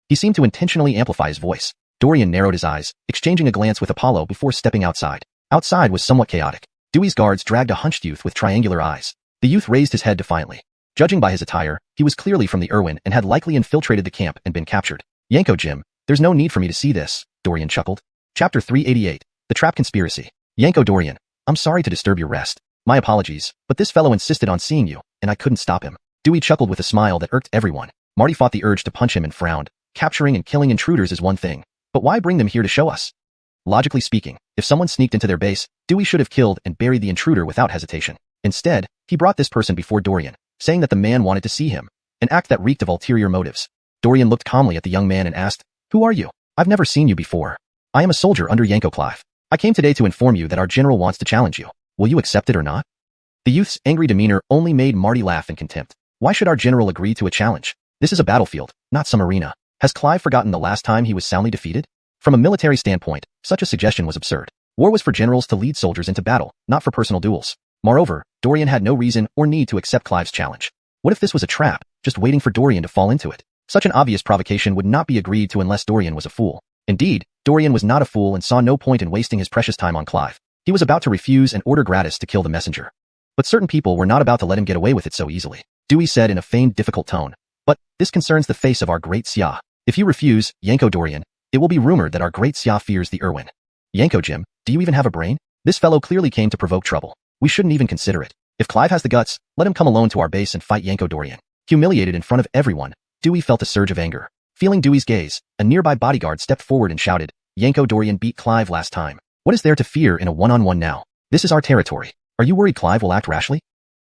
He seemed to intentionally amplify his voice. Dorian narrowed his eyes, exchanging a glance with Apollo before stepping outside. Outside was somewhat chaotic. Dewey's guards dragged a hunched youth with triangular eyes. The youth raised his head defiantly. Judging by his attire, he was clearly from the Irwin and had likely infiltrated the camp and been captured. Yanko Jim, there's no need for me to see this, Dorian chuckled. Chapter 388, The Trap Conspiracy. Yanko Dorian, I'm sorry to disturb your rest. My apologies, but this fellow insisted on seeing you, and I couldn't stop him. Dewey chuckled with a smile that irked everyone. Marty fought the urge to punch him and frowned. Capturing and killing intruders is one thing, but why bring them here to show us? Logically speaking, if someone sneaked into their base, Dewey should have killed and buried the intruder without hesitation. Instead, he brought this person before Dorian, saying that the man wanted to see him, an act that reeked of ulterior motives. Dorian looked calmly at the young man and asked, "Who are you? I've never seen you before." "I am a soldier under Yanko Clive. I came today to inform you that our general wants to challenge you. Will you accept it or not?" The youth's angry demeanor only made Marty laugh in contempt. Why should our general agree to a challenge? This is a battlefield, not some arena. Has Clive forgotten the last time he was soundly defeated? From a military standpoint, such a suggestion was absurd. War was for generals to lead soldiers into battle, not for personal duels. Moreover, Dorian had no reason or need to accept Clive's challenge. What if this was a trap, just waiting for Dorian to fall into it? Such an obvious provocation would not be agreed to unless Dorian was a fool. Indeed, Dorian was not a fool and saw no point in wasting his precious time on Clive. He was about to refuse and order gratis to kill the messenger. But certain people were not about to let him get away with it so easily. Dewey said in a feigned difficult tone, "But this concerns the face of our great Xia. If you refuse, Yanko Dorian, it will be rumored that our great Xia fears the Irwin." "Yanko Jim, do you even have a brain? This fellow clearly came to provoke trouble. We shouldn't even consider it. If Clive has the guts, let him come alone to our base and fight Yanko Dorian." Humiliated in front of everyone, Dewey felt a surge of anger. Feeling Dewey's gaze, a nearby bodyguard stepped forward and shouted, "Yanko Dorian beat Clive last time. What is there to fear in a one-on-one now? This is our territory. Are you worried Clive will act rashly?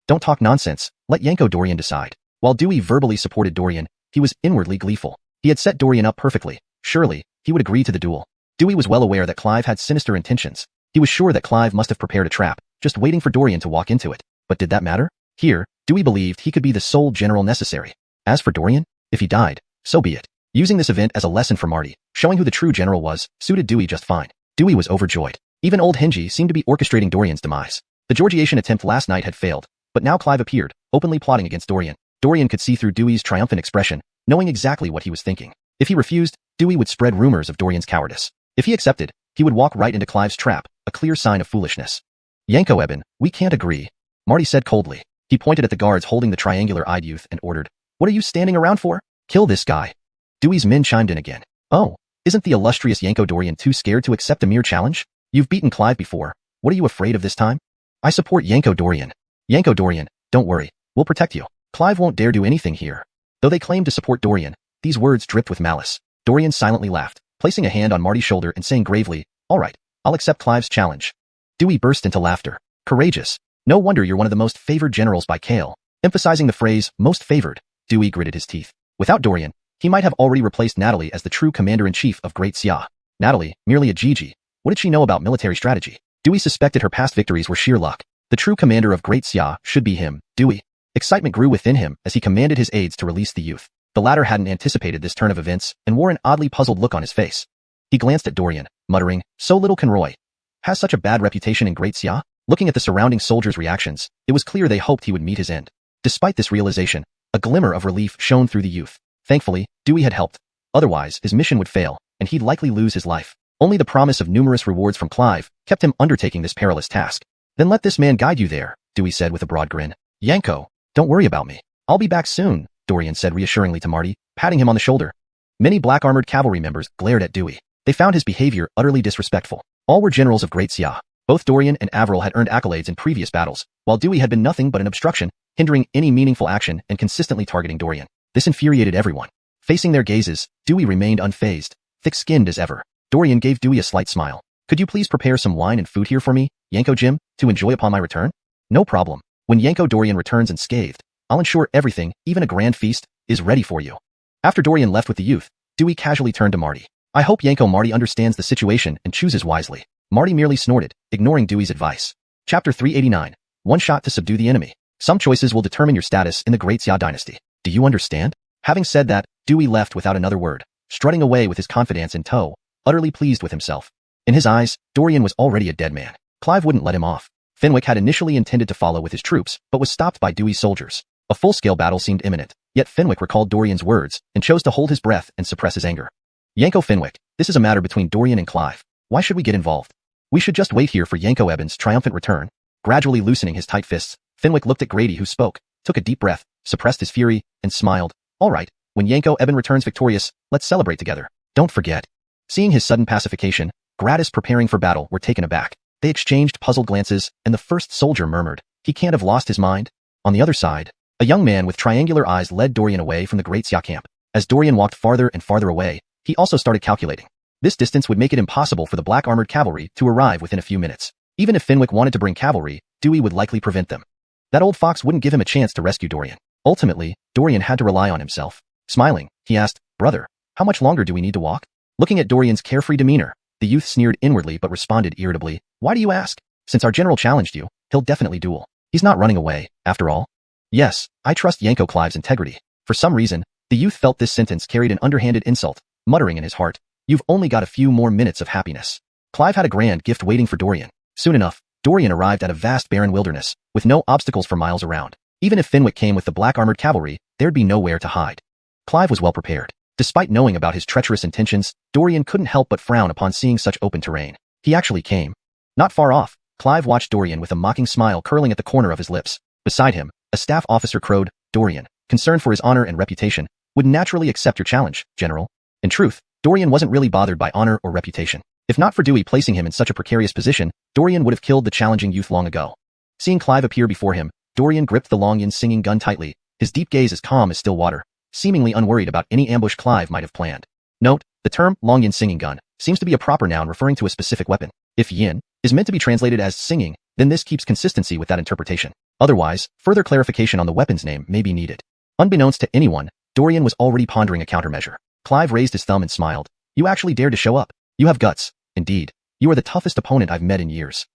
Don't talk nonsense. Let Yanko Dorian decide." While Dewey verbally supported Dorian, he was inwardly gleeful. He had set Dorian up perfectly. Surely, he would agree to the duel. Dewey was well aware that Clive had sinister intentions. He was sure that Clive must have prepared a trap, just waiting for Dorian to walk into it. But did that matter? Here, Dewey believed he could be the sole general necessary. As for Dorian, if he died, so be it. Using this event as a lesson for Marty, showing who the true general was, suited Dewey just fine. Dewey was overjoyed. Even old Henji seemed to be orchestrating Dorian's demise. The Georgiation attempt last night had failed, but now Clive appeared, openly plotting against Dorian. Dorian could see through Dewey's triumphant expression, knowing exactly what he was thinking. If he refused, Dewey would spread rumors of Dorian's cowardice. If he accepted, he would walk right into Clive's trap, a clear sign of foolishness. "Yanko Eben, we can't agree," Marty said coldly. He pointed at the guards holding the triangular-eyed youth and ordered, "What are you standing around for? Kill this guy." Dewey's men chimed in again. "Oh, isn't the illustrious Yanko Dorian too scared to accept a mere challenge? You've beaten Clive before. What are you afraid of this time?" "I support Yanko Dorian." "Yanko Dorian, don't worry. We'll protect you. Clive won't dare do anything here." Though they claimed to support Dorian, these words dripped with malice. Dorian silently laughed, placing a hand on Marty's shoulder and saying gravely, "All right, I'll accept Clive's challenge." Dewey burst into laughter. "Courageous. No wonder you're one of the most favored generals by Kale." Emphasizing the phrase, most favored, Dewey gritted his teeth. Without Dorian, he might have already replaced Natalie as the true commander-in-chief of Great Xia. Natalie, merely a Gigi. What did she know about military strategy? Dewey suspected her past victories were sheer luck. The true commander of Great Xia should be him, Dewey. Excitement grew within him as he commanded his aides to release the youth. The latter hadn't anticipated this turn of events and wore an oddly puzzled look on his face. He glanced at Dorian, muttering, "So little Conroy has such a bad reputation in Great Xia?" Looking at the surrounding soldiers' reactions, it was clear they hoped he would meet his end. Despite this realization, a glimmer of relief shone through the youth. Thankfully, Dewey had helped. Otherwise, his mission would fail, and he'd likely lose his life. Only the promise of numerous rewards from Clive kept him undertaking this perilous task. "Then let this man guide you there," Dewey said with a broad grin. "Yanko, don't worry about me. I'll be back soon," Dorian said reassuringly to Marty, patting him on the shoulder. Many black-armored cavalry members glared at Dewey. They found his behavior utterly disrespectful. All were generals of Great Xia. Both Dorian and Avril had earned accolades in previous battles, while Dewey had been nothing but an obstruction, hindering any meaningful action and consistently targeting Dorian. This infuriated everyone. Facing their gazes, Dewey remained unfazed, thick-skinned as ever. Dorian gave Dewey a slight smile. "Could you please prepare some wine and food here for me, Yanko Jim, to enjoy upon my return?" "No problem. When Yanko Dorian returns unscathed, I'll ensure everything, even a grand feast, is ready for you." After Dorian left with the youth, Dewey casually turned to Marty. "I hope Yanko Marty understands the situation and chooses wisely." Marty merely snorted, ignoring Dewey's advice. Chapter 389. One shot to subdue the enemy. Some choices will determine your status in the Great Xia dynasty. Do you understand? Having said that, Dewey left without another word, strutting away with his confidence in tow, utterly pleased with himself. In his eyes, Dorian was already a dead man. Clive wouldn't let him off. Fenwick had initially intended to follow with his troops, but was stopped by Dewey's soldiers. A full-scale battle seemed imminent, yet Fenwick recalled Dorian's words and chose to hold his breath and suppress his anger. "Yanko Fenwick, this is a matter between Dorian and Clive. Why should we get involved? We should just wait here for Yanko Eben's triumphant return." Gradually loosening his tight fists, Fenwick looked at Grady who spoke, took a deep breath, suppressed his fury, and smiled. "All right, when Yanko Eben returns victorious, let's celebrate together. Don't forget." Seeing his sudden pacification, Gratis preparing for battle were taken aback. They exchanged puzzled glances, and the first soldier murmured, "He can't have lost his mind." On the other side, a young man with triangular eyes led Dorian away from the Great Xia camp. As Dorian walked farther and farther away, he also started calculating. This distance would make it impossible for the black armored cavalry to arrive within a few minutes. Even if Fenwick wanted to bring cavalry, Dewey would likely prevent them. That old fox wouldn't give him a chance to rescue Dorian. Ultimately, Dorian had to rely on himself. Smiling, he asked, "Brother, how much longer do we need to walk?" Looking at Dorian's carefree demeanor, the youth sneered inwardly but responded irritably, "Why do you ask? Since our general challenged you, he'll definitely duel. He's not running away, after all." "Yes, I trust Yanko Clive's integrity." For some reason, the youth felt this sentence carried an underhanded insult, muttering in his heart, "You've only got a few more minutes of happiness." Clive had a grand gift waiting for Dorian. Soon enough, Dorian arrived at a vast barren wilderness, with no obstacles for miles around. Even if Fenwick came with the black armored cavalry, there'd be nowhere to hide. Clive was well prepared. Despite knowing about his treacherous intentions, Dorian couldn't help but frown upon seeing such open terrain. He actually came. Not far off, Clive watched Dorian with a mocking smile curling at the corner of his lips. Beside him, a staff officer crowed, "Dorian, concerned for his honor and reputation, would naturally accept your challenge, General." In truth, Dorian wasn't really bothered by honor or reputation. If not for Dewey placing him in such a precarious position, Dorian would have killed the challenging youth long ago. Seeing Clive appear before him, Dorian gripped the long yin singing gun tightly, his deep gaze as calm as still water, seemingly unworried about any ambush Clive might have planned. Note, the term long yin singing gun seems to be a proper noun referring to a specific weapon. If yin is meant to be translated as singing, then this keeps consistency with that interpretation. Otherwise, further clarification on the weapon's name may be needed. Unbeknownst to anyone, Dorian was already pondering a countermeasure. Clive raised his thumb and smiled. "You actually dared to show up. You have guts. Indeed. You are the toughest opponent I've met in years."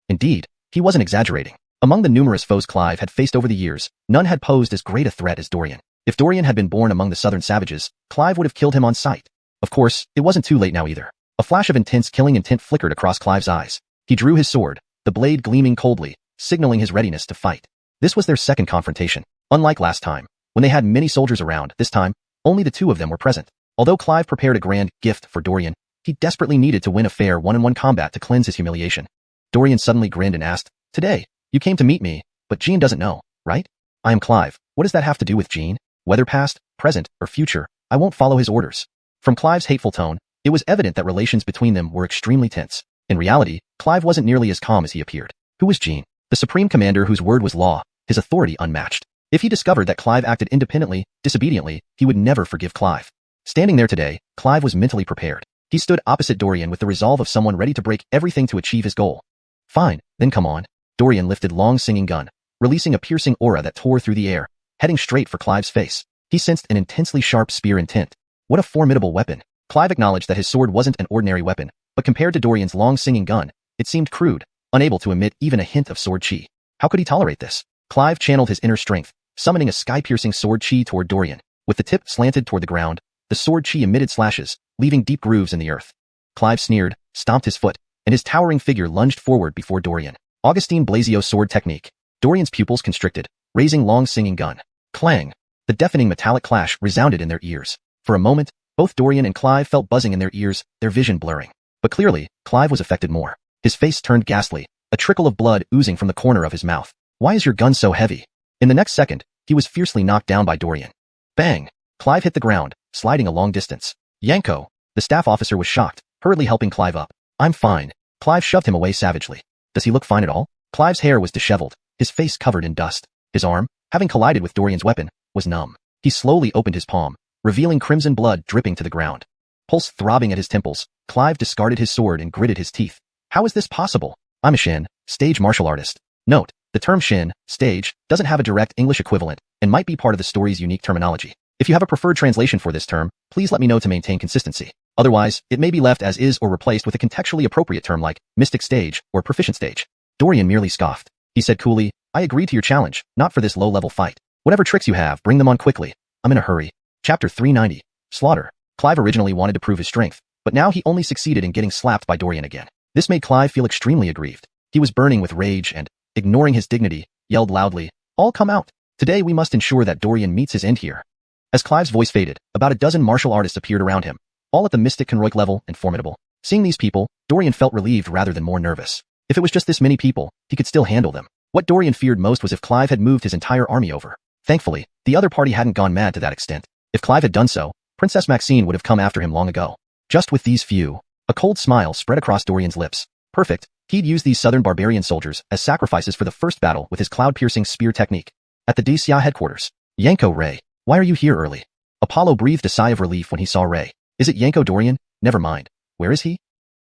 Indeed, he wasn't exaggerating. Among the numerous foes Clive had faced over the years, none had posed as great a threat as Dorian. If Dorian had been born among the southern savages, Clive would have killed him on sight. Of course, it wasn't too late now either. A flash of intense killing intent flickered across Clive's eyes. He drew his sword, the blade gleaming coldly, signaling his readiness to fight. This was their second confrontation. Unlike last time, when they had many soldiers around, this time, only the two of them were present. Although Clive prepared a grand gift for Dorian, he desperately needed to win a fair one-on-one combat to cleanse his humiliation. Dorian suddenly grinned and asked, "Today, you came to meet me, but Jean doesn't know, right?" I am Clive. What does that have to do with Jean? Whether past, present, or future, I won't follow his orders. From Clive's hateful tone, it was evident that relations between them were extremely tense. In reality, Clive wasn't nearly as calm as he appeared. Who was Jean? The supreme commander whose word was law, his authority unmatched. If he discovered that Clive acted independently, disobediently, he would never forgive Clive. Standing there today, Clive was mentally prepared. He stood opposite Dorian with the resolve of someone ready to break everything to achieve his goal. Fine, then come on. Dorian lifted long singing gun, releasing a piercing aura that tore through the air, heading straight for Clive's face. He sensed an intensely sharp spear intent. What a formidable weapon. Clive acknowledged that his sword wasn't an ordinary weapon, but compared to Dorian's long singing gun, it seemed crude, unable to emit even a hint of sword chi. How could he tolerate this? Clive channeled his inner strength, summoning a sky-piercing sword chi toward Dorian. With the tip slanted toward the ground, the sword chi emitted slashes, leaving deep grooves in the earth. Clive sneered, stomped his foot, and his towering figure lunged forward before Dorian. Augustine Blasio sword technique. Dorian's pupils constricted, raising long singing gun. Clang! The deafening metallic clash resounded in their ears. For a moment, both Dorian and Clive felt buzzing in their ears, their vision blurring. But clearly, Clive was affected more. His face turned ghastly, a trickle of blood oozing from the corner of his mouth. Why is your gun so heavy? In the next second, he was fiercely knocked down by Dorian. Bang! Clive hit the ground, sliding a long distance. Yanko! The staff officer was shocked, hurriedly helping Clive up. I'm fine. Clive shoved him away savagely. Does he look fine at all? Clive's hair was disheveled, his face covered in dust. His arm, having collided with Dorian's weapon, was numb. He slowly opened his palm, revealing crimson blood dripping to the ground. Pulse throbbing at his temples, Clive discarded his sword and gritted his teeth. How is this possible? I'm a Shin, stage martial artist. Note, the term Shin, stage, doesn't have a direct English equivalent and might be part of the story's unique terminology. If you have a preferred translation for this term, please let me know to maintain consistency. Otherwise, it may be left as is or replaced with a contextually appropriate term like mystic stage or proficient stage. Dorian merely scoffed. He said coolly, I agreed to your challenge, not for this low-level fight. Whatever tricks you have, bring them on quickly. I'm in a hurry. Chapter 390. Slaughter. Clive originally wanted to prove his strength, but now he only succeeded in getting slapped by Dorian again. This made Clive feel extremely aggrieved. He was burning with rage and, ignoring his dignity, yelled loudly, all come out. Today we must ensure that Dorian meets his end here. As Clive's voice faded, about a dozen martial artists appeared around him, all at the mystic conroik level and formidable. Seeing these people, Dorian felt relieved rather than more nervous. If it was just this many people, he could still handle them. What Dorian feared most was if Clive had moved his entire army over. Thankfully, the other party hadn't gone mad to that extent. If Clive had done so, Princess Maxine would have come after him long ago. Just with these few. A cold smile spread across Dorian's lips. Perfect. He'd used these southern barbarian soldiers as sacrifices for the first battle with his cloud-piercing spear technique. At the DCI headquarters. Yanko Ray. Why are you here early? Apollo breathed a sigh of relief when he saw Ray. Is it Yanko Dorian? Never mind. Where is he?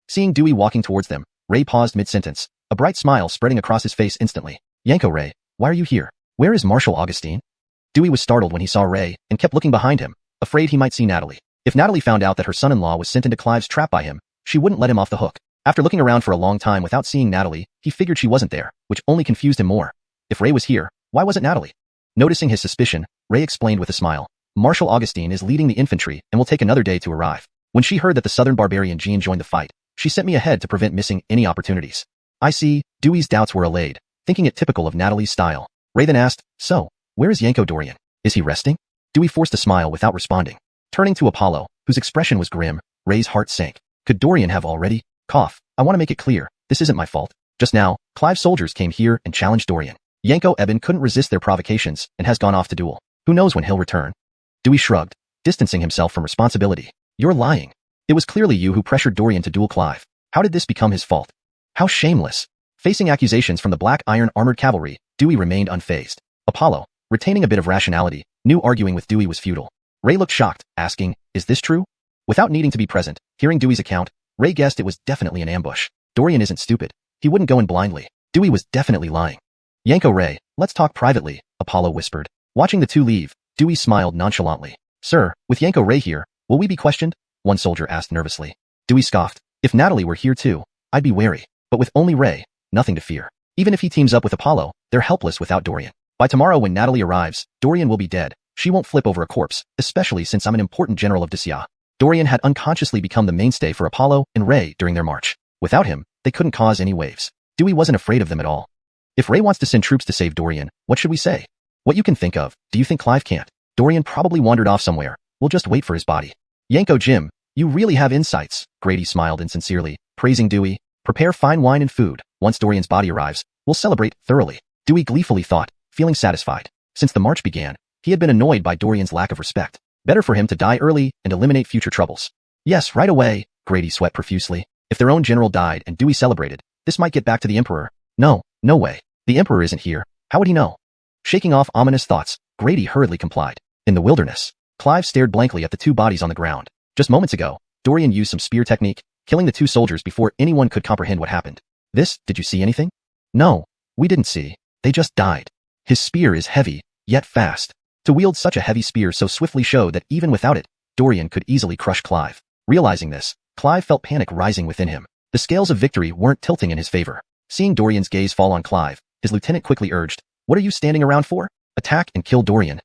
Seeing Dewey walking towards them, Ray paused mid-sentence, a bright smile spreading across his face instantly. Yanko Ray, why are you here? Where is Marshal Augustine? Dewey was startled when he saw Ray and kept looking behind him, afraid he might see Natalie. If Natalie found out that her son-in-law was sent into Clive's trap by him, she wouldn't let him off the hook. After looking around for a long time without seeing Natalie, he figured she wasn't there, which only confused him more. If Ray was here, why wasn't Natalie? Noticing his suspicion, Ray explained with a smile. Marshal Augustine is leading the infantry and will take another day to arrive. When she heard that the southern barbarian Jean joined the fight, she sent me ahead to prevent missing any opportunities. I see. Dewey's doubts were allayed, thinking it typical of Natalie's style. Ray then asked, so, where is Yanko Dorian? Is he resting? Dewey forced a smile without responding. Turning to Apollo, whose expression was grim, Ray's heart sank. Could Dorian have already? Cough. I want to make it clear, this isn't my fault. Just now, Clive's soldiers came here and challenged Dorian. Yanko Eben couldn't resist their provocations and has gone off to duel. Who knows when he'll return? Dewey shrugged, distancing himself from responsibility. You're lying. It was clearly you who pressured Dorian to duel Clive. How did this become his fault? How shameless. Facing accusations from the black iron armored cavalry, Dewey remained unfazed. Apollo, retaining a bit of rationality, knew arguing with Dewey was futile. Ray looked shocked, asking, is this true? Without needing to be present, hearing Dewey's account, Ray guessed it was definitely an ambush. Dorian isn't stupid. He wouldn't go in blindly. Dewey was definitely lying. Yanko Ray, let's talk privately, Apollo whispered. Watching the two leave, Dewey smiled nonchalantly. Sir, with Yanko Ray here, will we be questioned? One soldier asked nervously. Dewey scoffed. If Natalie were here too, I'd be wary. But with only Ray, nothing to fear. Even if he teams up with Apollo, they're helpless without Dorian. By tomorrow when Natalie arrives, Dorian will be dead. She won't flip over a corpse, especially since I'm an important general of Disya. Dorian had unconsciously become the mainstay for Apollo and Ray during their march. Without him, they couldn't cause any waves. Dewey wasn't afraid of them at all. If Ray wants to send troops to save Dorian, what should we say? What you can think of. Do you think Clive can't? Dorian probably wandered off somewhere. We'll just wait for his body. Yanko Jim, you really have insights. Grady smiled insincerely, praising Dewey. Prepare fine wine and food. Once Dorian's body arrives, we'll celebrate thoroughly. Dewey gleefully thought, feeling satisfied. Since the march began, he had been annoyed by Dorian's lack of respect. Better for him to die early and eliminate future troubles. Yes, right away, Grady sweat profusely. If their own general died and Dewey celebrated, this might get back to the Emperor. No, no way. The Emperor isn't here. How would he know? Shaking off ominous thoughts, Grady hurriedly complied. In the wilderness, Clive stared blankly at the two bodies on the ground. Just moments ago, Dorian used some spear technique, killing the two soldiers before anyone could comprehend what happened. Did you see anything? No, we didn't see. They just died. His spear is heavy, yet fast. To wield such a heavy spear so swiftly showed that even without it, Dorian could easily crush Clive. Realizing this, Clive felt panic rising within him. The scales of victory weren't tilting in his favor. Seeing Dorian's gaze fall on Clive, his lieutenant quickly urged, "What are you standing around for? Attack and kill Dorian.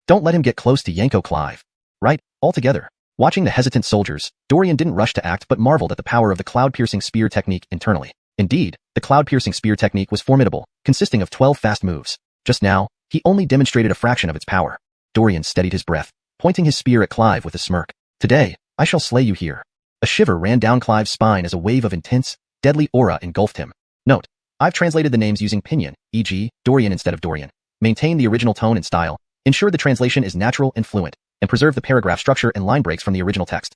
Don't let him get close to Yanko Clive." Right, all together. Watching the hesitant soldiers, Dorian didn't rush to act but marveled at the power of the cloud-piercing spear technique internally. Indeed, the cloud-piercing spear technique was formidable, consisting of 12 fast moves. Just now, he only demonstrated a fraction of its power. Dorian steadied his breath, pointing his spear at Clive with a smirk. "Today, I shall slay you here." A shiver ran down Clive's spine as a wave of intense, deadly aura engulfed him. Note: I've translated the names using pinyin, e.g., Dorian instead of Dorian. Maintain the original tone and style, ensure the translation is natural and fluent, and preserve the paragraph structure and line breaks from the original text.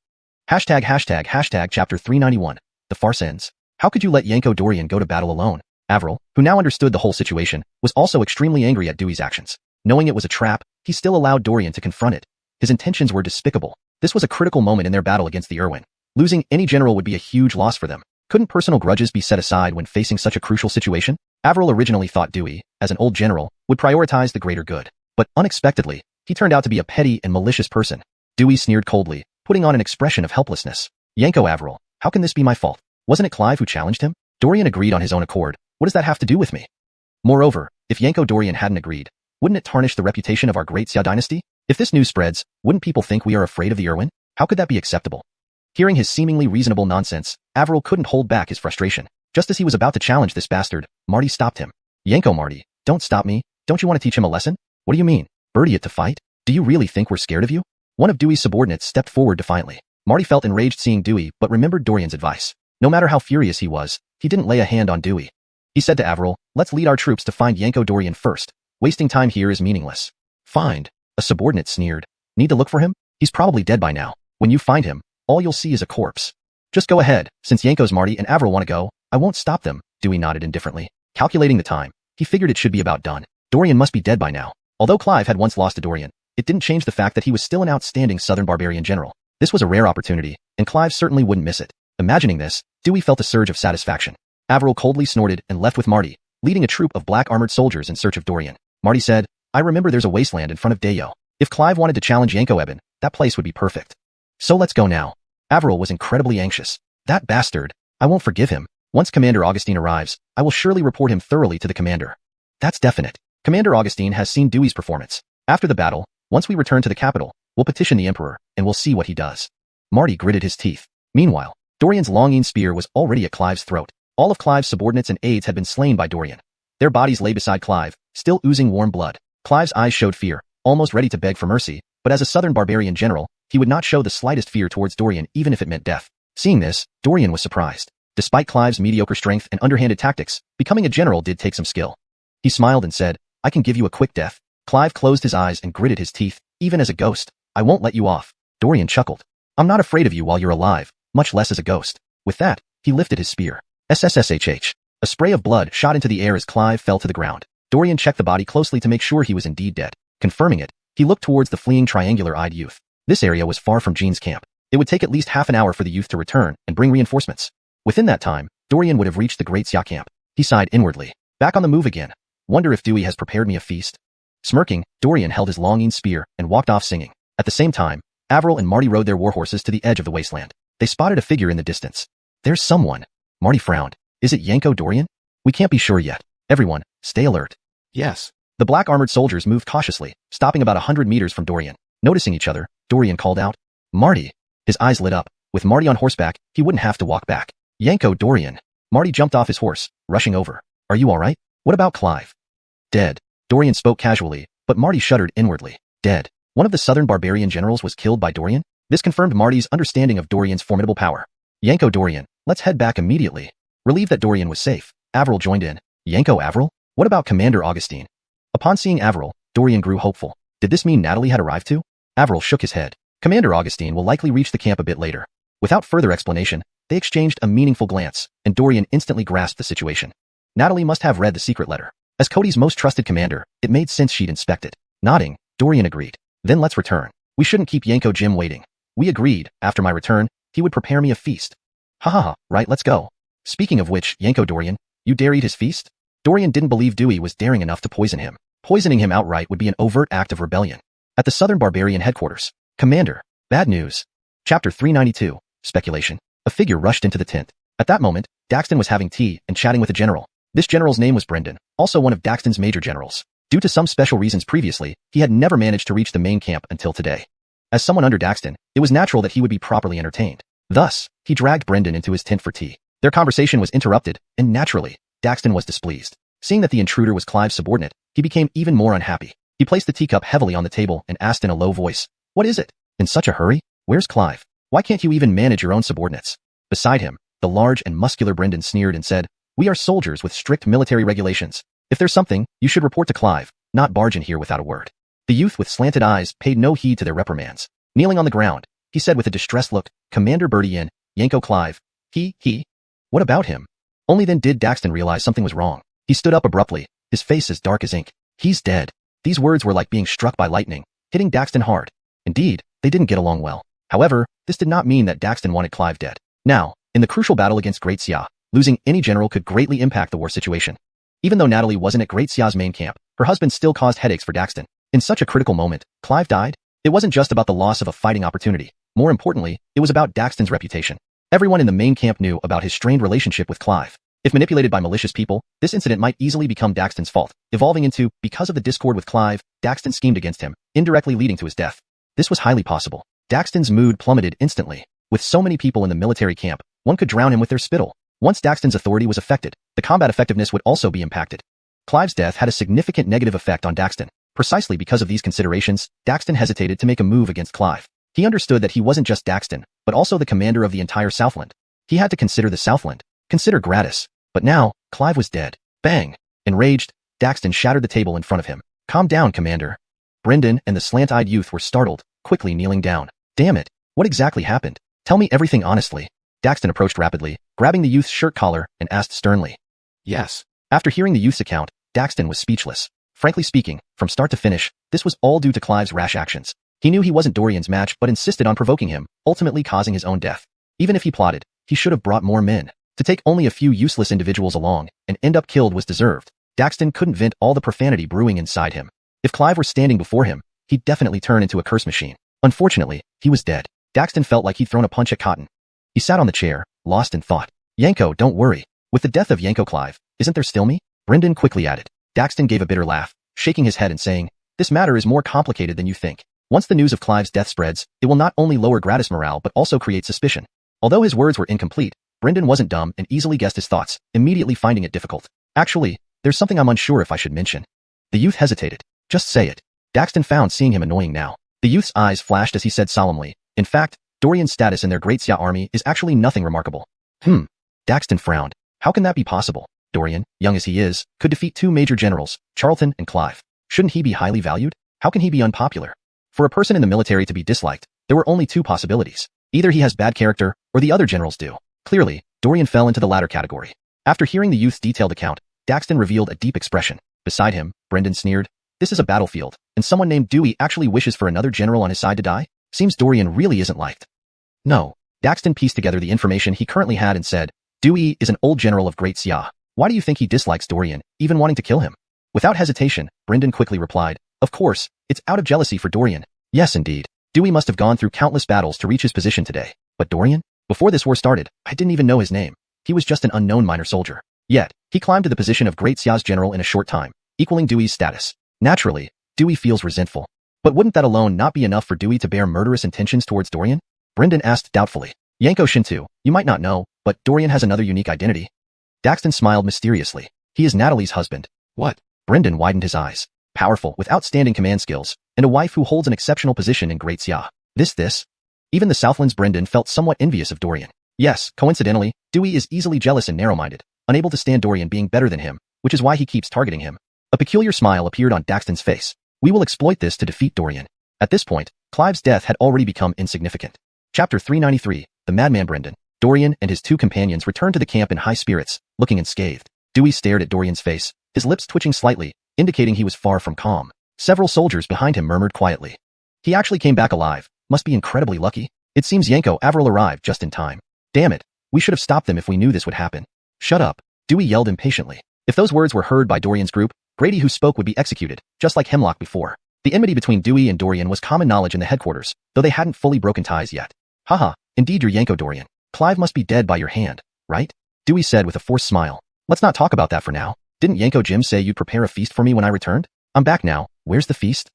Hashtag chapter 391. The farce ends. How could you let Yanko Dorian go to battle alone? Avril, who now understood the whole situation, was also extremely angry at Dewey's actions. Knowing it was a trap, he still allowed Dorian to confront it. His intentions were despicable. This was a critical moment in their battle against the Irwin. Losing any general would be a huge loss for them. Couldn't personal grudges be set aside when facing such a crucial situation? Avril originally thought Dewey, as an old general, would prioritize the greater good. But unexpectedly, he turned out to be a petty and malicious person. Dewey sneered coldly, putting on an expression of helplessness. "Yanko Avril, how can this be my fault? Wasn't it Clive who challenged him?" Dorian agreed on his own accord. "What does that have to do with me?" Moreover, if Yanko Dorian hadn't agreed, wouldn't it tarnish the reputation of our great Xia dynasty? If this news spreads, wouldn't people think we are afraid of the Irwin? How could that be acceptable? Hearing his seemingly reasonable nonsense, Avril couldn't hold back his frustration. Just as he was about to challenge this bastard, Marty stopped him. "Yanko Marty, don't stop me. Don't you want to teach him a lesson?" "What do you mean? Birdie it to fight? Do you really think we're scared of you?" One of Dewey's subordinates stepped forward defiantly. Marty felt enraged seeing Dewey but remembered Dorian's advice. No matter how furious he was, he didn't lay a hand on Dewey. He said to Avril, "Let's lead our troops to find Yanko Dorian first. Wasting time here is meaningless." "Find?" A subordinate sneered. "Need to look for him? He's probably dead by now. When you find him, all you'll see is a corpse." "Just go ahead. Since Yanko's Marty and Avril want to go, I won't stop them." Dewey nodded indifferently. Calculating the time, he figured it should be about done. Dorian must be dead by now. Although Clive had once lost to Dorian, it didn't change the fact that he was still an outstanding southern barbarian general. This was a rare opportunity, and Clive certainly wouldn't miss it. Imagining this, Dewey felt a surge of satisfaction. Avril coldly snorted and left with Marty, leading a troop of black armored soldiers in search of Dorian. Marty said, "I remember there's a wasteland in front of Dayo. If Clive wanted to challenge Yanko Eben, that place would be perfect. So let's go now." Avril was incredibly anxious. "That bastard. I won't forgive him. Once Commander Augustine arrives, I will surely report him thoroughly to the commander." "That's definite. Commander Augustine has seen Dewey's performance. After the battle, once we return to the capital, we'll petition the Emperor, and we'll see what he does." Marty gritted his teeth. Meanwhile, Dorian's longing spear was already at Clive's throat. All of Clive's subordinates and aides had been slain by Dorian. Their bodies lay beside Clive, still oozing warm blood. Clive's eyes showed fear, almost ready to beg for mercy, but as a southern barbarian general, he would not show the slightest fear towards Dorian even if it meant death. Seeing this, Dorian was surprised. Despite Clive's mediocre strength and underhanded tactics, becoming a general did take some skill. He smiled and said, "I can give you a quick death." Clive closed his eyes and gritted his teeth, "Even as a ghost, I won't let you off." Dorian chuckled. "I'm not afraid of you while you're alive, much less as a ghost." With that, he lifted his spear. SSSHH. A spray of blood shot into the air as Clive fell to the ground. Dorian checked the body closely to make sure he was indeed dead. Confirming it, he looked towards the fleeing triangular-eyed youth. This area was far from Jean's camp. It would take at least half an hour for the youth to return and bring reinforcements. Within that time, Dorian would have reached the Great Xia camp. He sighed inwardly. Back on the move again. Wonder if Dewey has prepared me a feast. Smirking, Dorian held his longing spear and walked off singing. At the same time, Avril and Marty rode their warhorses to the edge of the wasteland. They spotted a figure in the distance. "There's someone." Marty frowned. "Is it Yanko Dorian?" "We can't be sure yet. Everyone, stay alert." "Yes." The black armored soldiers moved cautiously, stopping about 100 meters from Dorian. Noticing each other, Dorian called out, "Marty." His eyes lit up. With Marty on horseback, he wouldn't have to walk back. "Yanko Dorian." Marty jumped off his horse, rushing over. "Are you all right? What about Clive?" "Dead." Dorian spoke casually, but Marty shuddered inwardly. Dead. One of the southern barbarian generals was killed by Dorian? This confirmed Marty's understanding of Dorian's formidable power. "Yanko Dorian, let's head back immediately." Relieved that Dorian was safe, Avril joined in. "Yanko Avril? What about Commander Augustine?" Upon seeing Avril, Dorian grew hopeful. Did this mean Natalie had arrived too? Avril shook his head. Commander Augustine will likely reach the camp a bit later. Without further explanation, they exchanged a meaningful glance, and Dorian instantly grasped the situation. Natalie must have read the secret letter. As Cody's most trusted commander, it made sense she'd inspect it. Nodding, Dorian agreed. Then let's return. We shouldn't keep Yanko Jim waiting. We agreed, after my return, he would prepare me a feast. Ha ha ha, right, let's go. Speaking of which, Yanko Dorian, you dare eat his feast? Dorian didn't believe Dewey was daring enough to poison him. Poisoning him outright would be an overt act of rebellion. At the Southern Barbarian headquarters, Commander, bad news. Chapter 392, Speculation. A figure rushed into the tent. At that moment, Daxton was having tea and chatting with a general. This general's name was Brendan, also one of Daxton's major generals. Due to some special reasons previously, he had never managed to reach the main camp until today. As someone under Daxton, it was natural that he would be properly entertained. Thus, he dragged Brendan into his tent for tea. Their conversation was interrupted, and naturally, Daxton was displeased. Seeing that the intruder was Clive's subordinate, he became even more unhappy. He placed the teacup heavily on the table and asked in a low voice, "What is it? In such a hurry? Where's Clive? Why can't you even manage your own subordinates?" Beside him, the large and muscular Brendan sneered and said, "We are soldiers with strict military regulations. If there's something, you should report to Clive, not barge in here without a word." The youth with slanted eyes paid no heed to their reprimands. Kneeling on the ground, he said with a distressed look, "Commander Birdie Yanko Clive. He. What about him?" Only then did Daxton realize something was wrong. He stood up abruptly, his face as dark as ink. "He's dead." These words were like being struck by lightning, hitting Daxton hard. Indeed, they didn't get along well. However, this did not mean that Daxton wanted Clive dead. Now, in the crucial battle against Great Xia, losing any general could greatly impact the war situation. Even though Natalie wasn't at Great Xia's main camp, her husband still caused headaches for Daxton. In such a critical moment, Clive died. It wasn't just about the loss of a fighting opportunity. More importantly, it was about Daxton's reputation. Everyone in the main camp knew about his strained relationship with Clive. If manipulated by malicious people, this incident might easily become Daxton's fault, evolving into, because of the discord with Clive, Daxton schemed against him, indirectly leading to his death. This was highly possible. Daxton's mood plummeted instantly. With so many people in the military camp, one could drown him with their spittle. Once Daxton's authority was affected, the combat effectiveness would also be impacted. Clive's death had a significant negative effect on Daxton. Precisely because of these considerations, Daxton hesitated to make a move against Clive. He understood that he wasn't just Daxton, but also the commander of the entire Southland. He had to consider the Southland, consider Gratis. But now, Clive was dead. Bang! Enraged, Daxton shattered the table in front of him. "Calm down, Commander." Brendan and the slant-eyed youth were startled, quickly kneeling down. "Damn it, what exactly happened? Tell me everything honestly." Daxton approached rapidly, grabbing the youth's shirt collar, and asked sternly. "Yes." After hearing the youth's account, Daxton was speechless. Frankly speaking, from start to finish, this was all due to Clive's rash actions. He knew he wasn't Dorian's match but insisted on provoking him, ultimately causing his own death. Even if he plotted, he should have brought more men. To take only a few useless individuals along and end up killed was deserved. Daxton couldn't vent all the profanity brewing inside him. If Clive were standing before him, he'd definitely turn into a curse machine. Unfortunately, he was dead. Daxton felt like he'd thrown a punch at cotton. He sat on the chair, lost in thought. "Yanko, don't worry. With the death of Yanko Clive, isn't there still me?" Brendan quickly added. Daxton gave a bitter laugh, shaking his head and saying, "This matter is more complicated than you think. Once the news of Clive's death spreads, it will not only lower Gratis' morale but also create suspicion." Although his words were incomplete, Brendan wasn't dumb and easily guessed his thoughts, immediately finding it difficult. "Actually, there's something I'm unsure if I should mention." The youth hesitated. "Just say it." Daxton found seeing him annoying now. The youth's eyes flashed as he said solemnly, "In fact, Dorian's status in their Great Xia army is actually nothing remarkable." Daxton frowned. How can that be possible? Dorian, young as he is, could defeat two major generals, Charlton and Clive. Shouldn't he be highly valued? How can he be unpopular? For a person in the military to be disliked, there were only two possibilities. Either he has bad character, or the other generals do. Clearly, Dorian fell into the latter category. After hearing the youth's detailed account, Daxton revealed a deep expression. Beside him, Brendan sneered, "This is a battlefield, and someone named Dewey actually wishes for another general on his side to die? Seems Dorian really isn't liked." "No." Daxton pieced together the information he currently had and said, "Dewey is an old general of Great Xia. Why do you think he dislikes Dorian, even wanting to kill him?" Without hesitation, Brendan quickly replied, "Of course, it's out of jealousy for Dorian. Yes indeed. Dewey must have gone through countless battles to reach his position today. But Dorian? Before this war started, I didn't even know his name. He was just an unknown minor soldier. Yet, he climbed to the position of Great Xia's general in a short time, equaling Dewey's status. Naturally, Dewey feels resentful. But wouldn't that alone not be enough for Dewey to bear murderous intentions towards Dorian?" Brendan asked doubtfully. "Yanko Shinto, you might not know, but Dorian has another unique identity." Daxton smiled mysteriously. "He is Natalie's husband." "What?" Brendan widened his eyes. "Powerful, with outstanding command skills, and a wife who holds an exceptional position in Great Xia. This. Even the Southland's Brendan felt somewhat envious of Dorian. Yes, coincidentally, Dewey is easily jealous and narrow-minded, unable to stand Dorian being better than him, which is why he keeps targeting him. A peculiar smile appeared on Daxton's face. We will exploit this to defeat Dorian. At this point, Clive's death had already become insignificant. Chapter 393, The Madman Brendan. Dorian and his two companions returned to the camp in high spirits, looking unscathed. Dewey stared at Dorian's face, his lips twitching slightly, indicating he was far from calm. Several soldiers behind him murmured quietly. He actually came back alive, must be incredibly lucky. It seems Yanko Avril arrived just in time. Damn it, we should have stopped them if we knew this would happen. Shut up, Dewey yelled impatiently. If those words were heard by Dorian's group, Grady who spoke would be executed, just like Hemlock before. The enmity between Dewey and Dorian was common knowledge in the headquarters, though they hadn't fully broken ties yet. Haha, indeed you're Yanko Dorian. Clive must be dead by your hand, right? Dewey said with a forced smile. Let's not talk about that for now. Didn't Yanko Jim say you'd prepare a feast for me when I returned? I'm back now, where's the feast?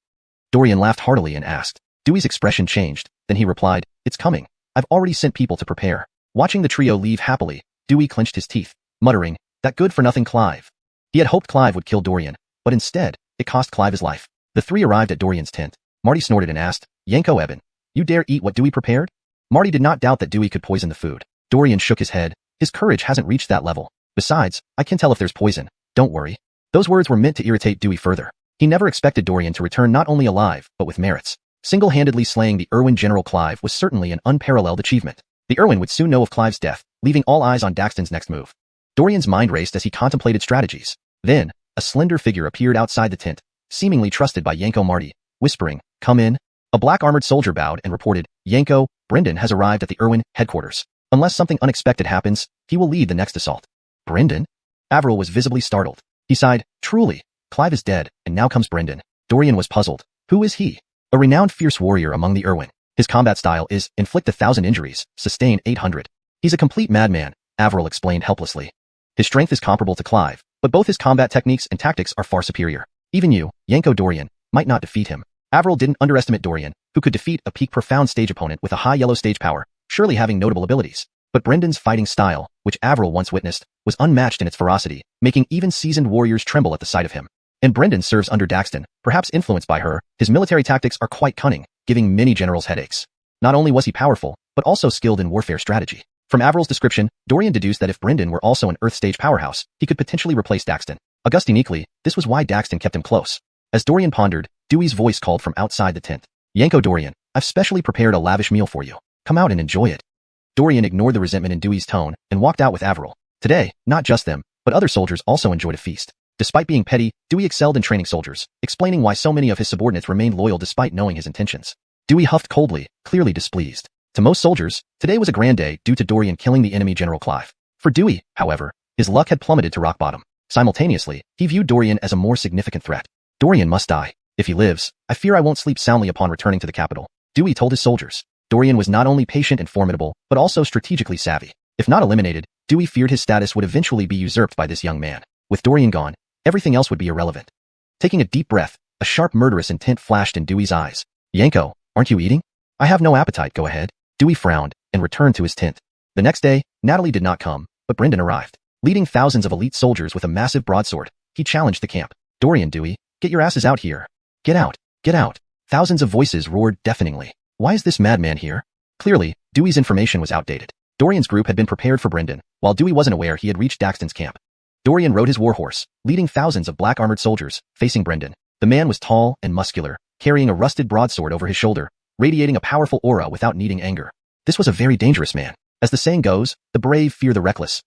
Dorian laughed heartily and asked. Dewey's expression changed, then he replied, it's coming. I've already sent people to prepare. Watching the trio leave happily, Dewey clenched his teeth, muttering, that good-for-nothing Clive. He had hoped Clive would kill Dorian, but instead, it cost Clive his life. The three arrived at Dorian's tent. Marty snorted and asked, Yanko Eben, you dare eat what Dewey prepared? Marty did not doubt that Dewey could poison the food. Dorian shook his head. His courage hasn't reached that level. Besides, I can tell if there's poison. Don't worry. Those words were meant to irritate Dewey further. He never expected Dorian to return not only alive, but with merits. Single-handedly slaying the Irwin General Clive was certainly an unparalleled achievement. The Irwin would soon know of Clive's death, leaving all eyes on Daxton's next move. Dorian's mind raced as he contemplated strategies. Then, a slender figure appeared outside the tent, seemingly trusted by Yanko Marty, whispering, come in. A black armored soldier bowed and reported, Yanko, Brendan has arrived at the Irwin headquarters. Unless something unexpected happens, he will lead the next assault. Brendan? Avril was visibly startled. He sighed, truly, Clive is dead, and now comes Brendan. Dorian was puzzled. Who is he? A renowned fierce warrior among the Irwin. His combat style is, inflict 1,000 injuries, sustain 800. He's a complete madman, Avril explained helplessly. His strength is comparable to Clive, but both his combat techniques and tactics are far superior. Even you, Yanko Dorian, might not defeat him. Avril didn't underestimate Dorian, who could defeat a peak profound stage opponent with a high yellow stage power, surely having notable abilities. But Brendan's fighting style, which Avril once witnessed, was unmatched in its ferocity, making even seasoned warriors tremble at the sight of him. And Brendan serves under Daxton, perhaps influenced by her. His military tactics are quite cunning, giving many generals headaches. Not only was he powerful, but also skilled in warfare strategy. From Avril's description, Dorian deduced that if Brendan were also an Earth stage powerhouse, he could potentially replace Daxton. August uniquely, this was why Daxton kept him close. As Dorian pondered, Dewey's voice called from outside the tent. Yanko Dorian, I've specially prepared a lavish meal for you. Come out and enjoy it. Dorian ignored the resentment in Dewey's tone and walked out with Avril. Today, not just them, but other soldiers also enjoyed a feast. Despite being petty, Dewey excelled in training soldiers, explaining why so many of his subordinates remained loyal despite knowing his intentions. Dewey huffed coldly, clearly displeased. To most soldiers, today was a grand day due to Dorian killing the enemy General Clive. For Dewey, however, his luck had plummeted to rock bottom. Simultaneously, he viewed Dorian as a more significant threat. Dorian must die. If he lives, I fear I won't sleep soundly upon returning to the capital. Dewey told his soldiers. Dorian was not only patient and formidable, but also strategically savvy. If not eliminated, Dewey feared his status would eventually be usurped by this young man. With Dorian gone, everything else would be irrelevant. Taking a deep breath, a sharp murderous intent flashed in Dewey's eyes. Yanko, aren't you eating? I have no appetite, go ahead. Dewey frowned and returned to his tent. The next day, Natalie did not come, but Brendan arrived. Leading thousands of elite soldiers with a massive broadsword, he challenged the camp. Dorian, Dewey, get your asses out here. Get out, get out. Thousands of voices roared deafeningly. Why is this madman here? Clearly, Dewey's information was outdated. Dorian's group had been prepared for Brendan, while Dewey wasn't aware he had reached Daxton's camp. Dorian rode his warhorse, leading thousands of black armored soldiers, facing Brendan. The man was tall and muscular, carrying a rusted broadsword over his shoulder, radiating a powerful aura without needing anger. This was a very dangerous man. As the saying goes, the brave fear the reckless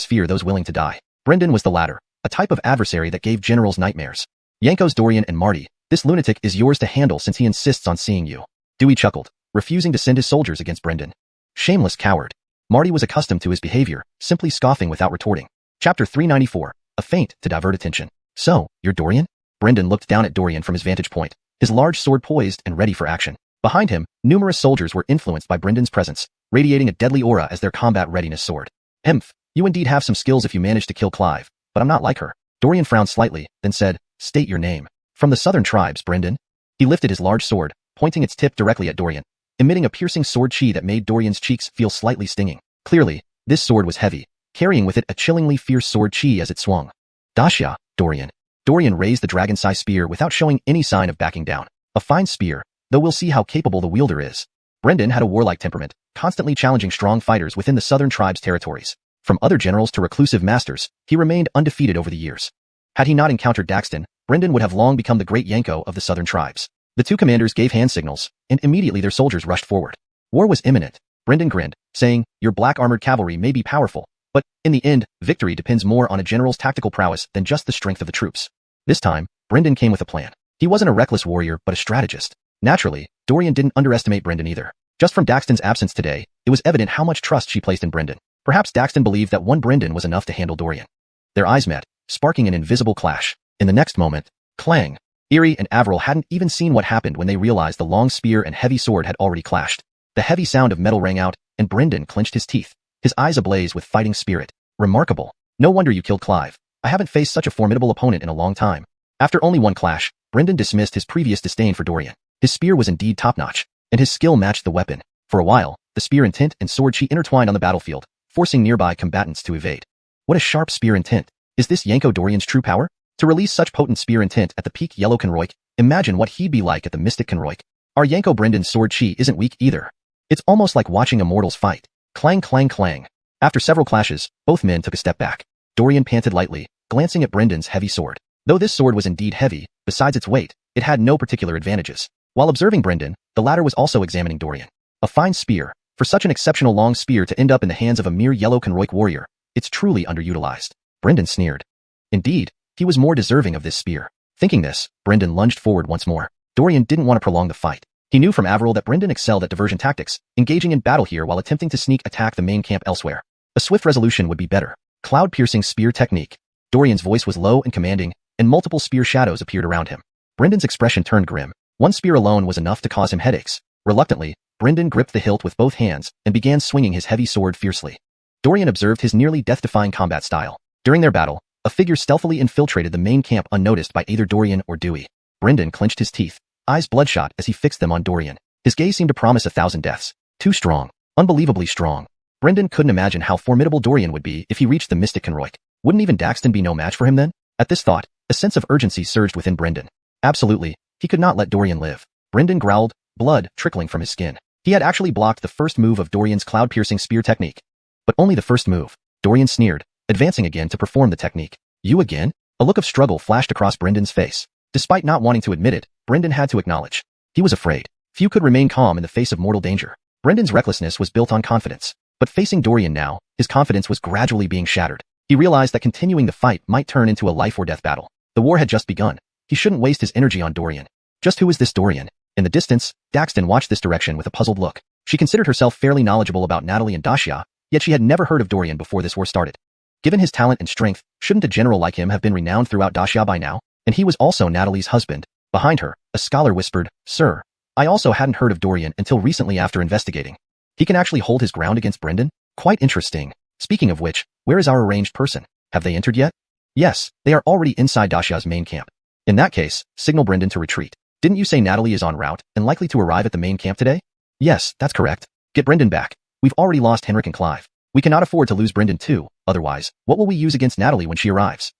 fear those willing to die. Brendan was the latter, a type of adversary that gave generals nightmares. Yanko's Dorian and Marty, this lunatic is yours to handle since he insists on seeing you. Dewey chuckled, refusing to send his soldiers against Brendan. Shameless coward. Marty was accustomed to his behavior, simply scoffing without retorting. Chapter 394, a feint to divert attention. So, you're Dorian? Brendan looked down at Dorian from his vantage point, his large sword poised and ready for action. Behind him, numerous soldiers were influenced by Brendan's presence, radiating a deadly aura as their combat readiness soared. Hemph, you indeed have some skills if you manage to kill Clive, but I'm not like her. Dorian frowned slightly, then said, state your name. From the southern tribes, Brendan. He lifted his large sword, pointing its tip directly at Dorian, emitting a piercing sword chi that made Dorian's cheeks feel slightly stinging. Clearly, this sword was heavy, carrying with it a chillingly fierce sword chi as it swung. Dasha, Dorian. Dorian raised the dragon-sized spear without showing any sign of backing down. A fine spear, though we'll see how capable the wielder is. Brendan had a warlike temperament, constantly challenging strong fighters within the southern tribes' territories. From other generals to reclusive masters, he remained undefeated over the years. Had he not encountered Daxton, Brendan would have long become the great Yanko of the southern tribes. The two commanders gave hand signals, and immediately their soldiers rushed forward. War was imminent. Brendan grinned, saying, "Your black armored cavalry may be powerful, but, in the end, victory depends more on a general's tactical prowess than just the strength of the troops." This time, Brendan came with a plan. He wasn't a reckless warrior, but a strategist. Naturally, Dorian didn't underestimate Brendan either. Just from Daxton's absence today, it was evident how much trust she placed in Brendan. Perhaps Daxton believed that one Brendan was enough to handle Dorian. Their eyes met, sparking an invisible clash. In the next moment, clang! Eerie and Avril hadn't even seen what happened when they realized the long spear and heavy sword had already clashed. The heavy sound of metal rang out, and Brendan clenched his teeth, his eyes ablaze with fighting spirit. "Remarkable. No wonder you killed Clive. I haven't faced such a formidable opponent in a long time." After only one clash, Brendan dismissed his previous disdain for Dorian. His spear was indeed top-notch, and his skill matched the weapon. For a while, the spear intent and sword chi intertwined on the battlefield, forcing nearby combatants to evade. What a sharp spear intent. Is this Yanko Dorian's true power? To release such potent spear intent at the peak Yellow Conroik, imagine what he'd be like at the Mystic Conroik. Our Yanko Brendan's sword chi isn't weak either. It's almost like watching immortals fight. Clang clang clang. After several clashes, both men took a step back. Dorian panted lightly, glancing at Brendan's heavy sword. Though this sword was indeed heavy, besides its weight, it had no particular advantages. While observing Brendan, the latter was also examining Dorian. A fine spear. For such an exceptional long spear to end up in the hands of a mere Yellow Conroik warrior, it's truly underutilized. Brendan sneered. Indeed, he was more deserving of this spear. Thinking this, Brendan lunged forward once more. Dorian didn't want to prolong the fight. He knew from Avril that Brendan excelled at diversion tactics, engaging in battle here while attempting to sneak attack the main camp elsewhere. A swift resolution would be better. Cloud-piercing spear technique. Dorian's voice was low and commanding, and multiple spear shadows appeared around him. Brendan's expression turned grim. One spear alone was enough to cause him headaches. Reluctantly, Brendan gripped the hilt with both hands and began swinging his heavy sword fiercely. Dorian observed his nearly death-defying combat style. During their battle, a figure stealthily infiltrated the main camp unnoticed by either Dorian or Dewey. Brendan clenched his teeth, eyes bloodshot as he fixed them on Dorian. His gaze seemed to promise 1,000 deaths. Too strong. Unbelievably strong. Brendan couldn't imagine how formidable Dorian would be if he reached the Mystic Conroik. Wouldn't even Daxton be no match for him then? At this thought, a sense of urgency surged within Brendan. Absolutely, he could not let Dorian live. Brendan growled, blood trickling from his skin. He had actually blocked the first move of Dorian's cloud-piercing spear technique. But only the first move. Dorian sneered, advancing again to perform the technique. "You again?" A look of struggle flashed across Brendan's face. Despite not wanting to admit it, Brendan had to acknowledge. He was afraid. Few could remain calm in the face of mortal danger. Brendan's recklessness was built on confidence. But facing Dorian now, his confidence was gradually being shattered. He realized that continuing the fight might turn into a life-or-death battle. The war had just begun. He shouldn't waste his energy on Dorian. Just who is this Dorian? In the distance, Daxton watched this direction with a puzzled look. She considered herself fairly knowledgeable about Natalie and Dacia, yet she had never heard of Dorian before this war started. Given his talent and strength, shouldn't a general like him have been renowned throughout Dacia by now? And he was also Natalie's husband. Behind her, a scholar whispered, "Sir, I also hadn't heard of Dorian until recently after investigating. He can actually hold his ground against Brendan? Quite interesting. Speaking of which, where is our arranged person? Have they entered yet?" "Yes, they are already inside Dacia's main camp." "In that case, signal Brendan to retreat. Didn't you say Natalie is en route and likely to arrive at the main camp today?" "Yes, that's correct. Get Brendan back. We've already lost Henrik and Clive. We cannot afford to lose Brendan too, otherwise, what will we use against Natalie when she arrives?"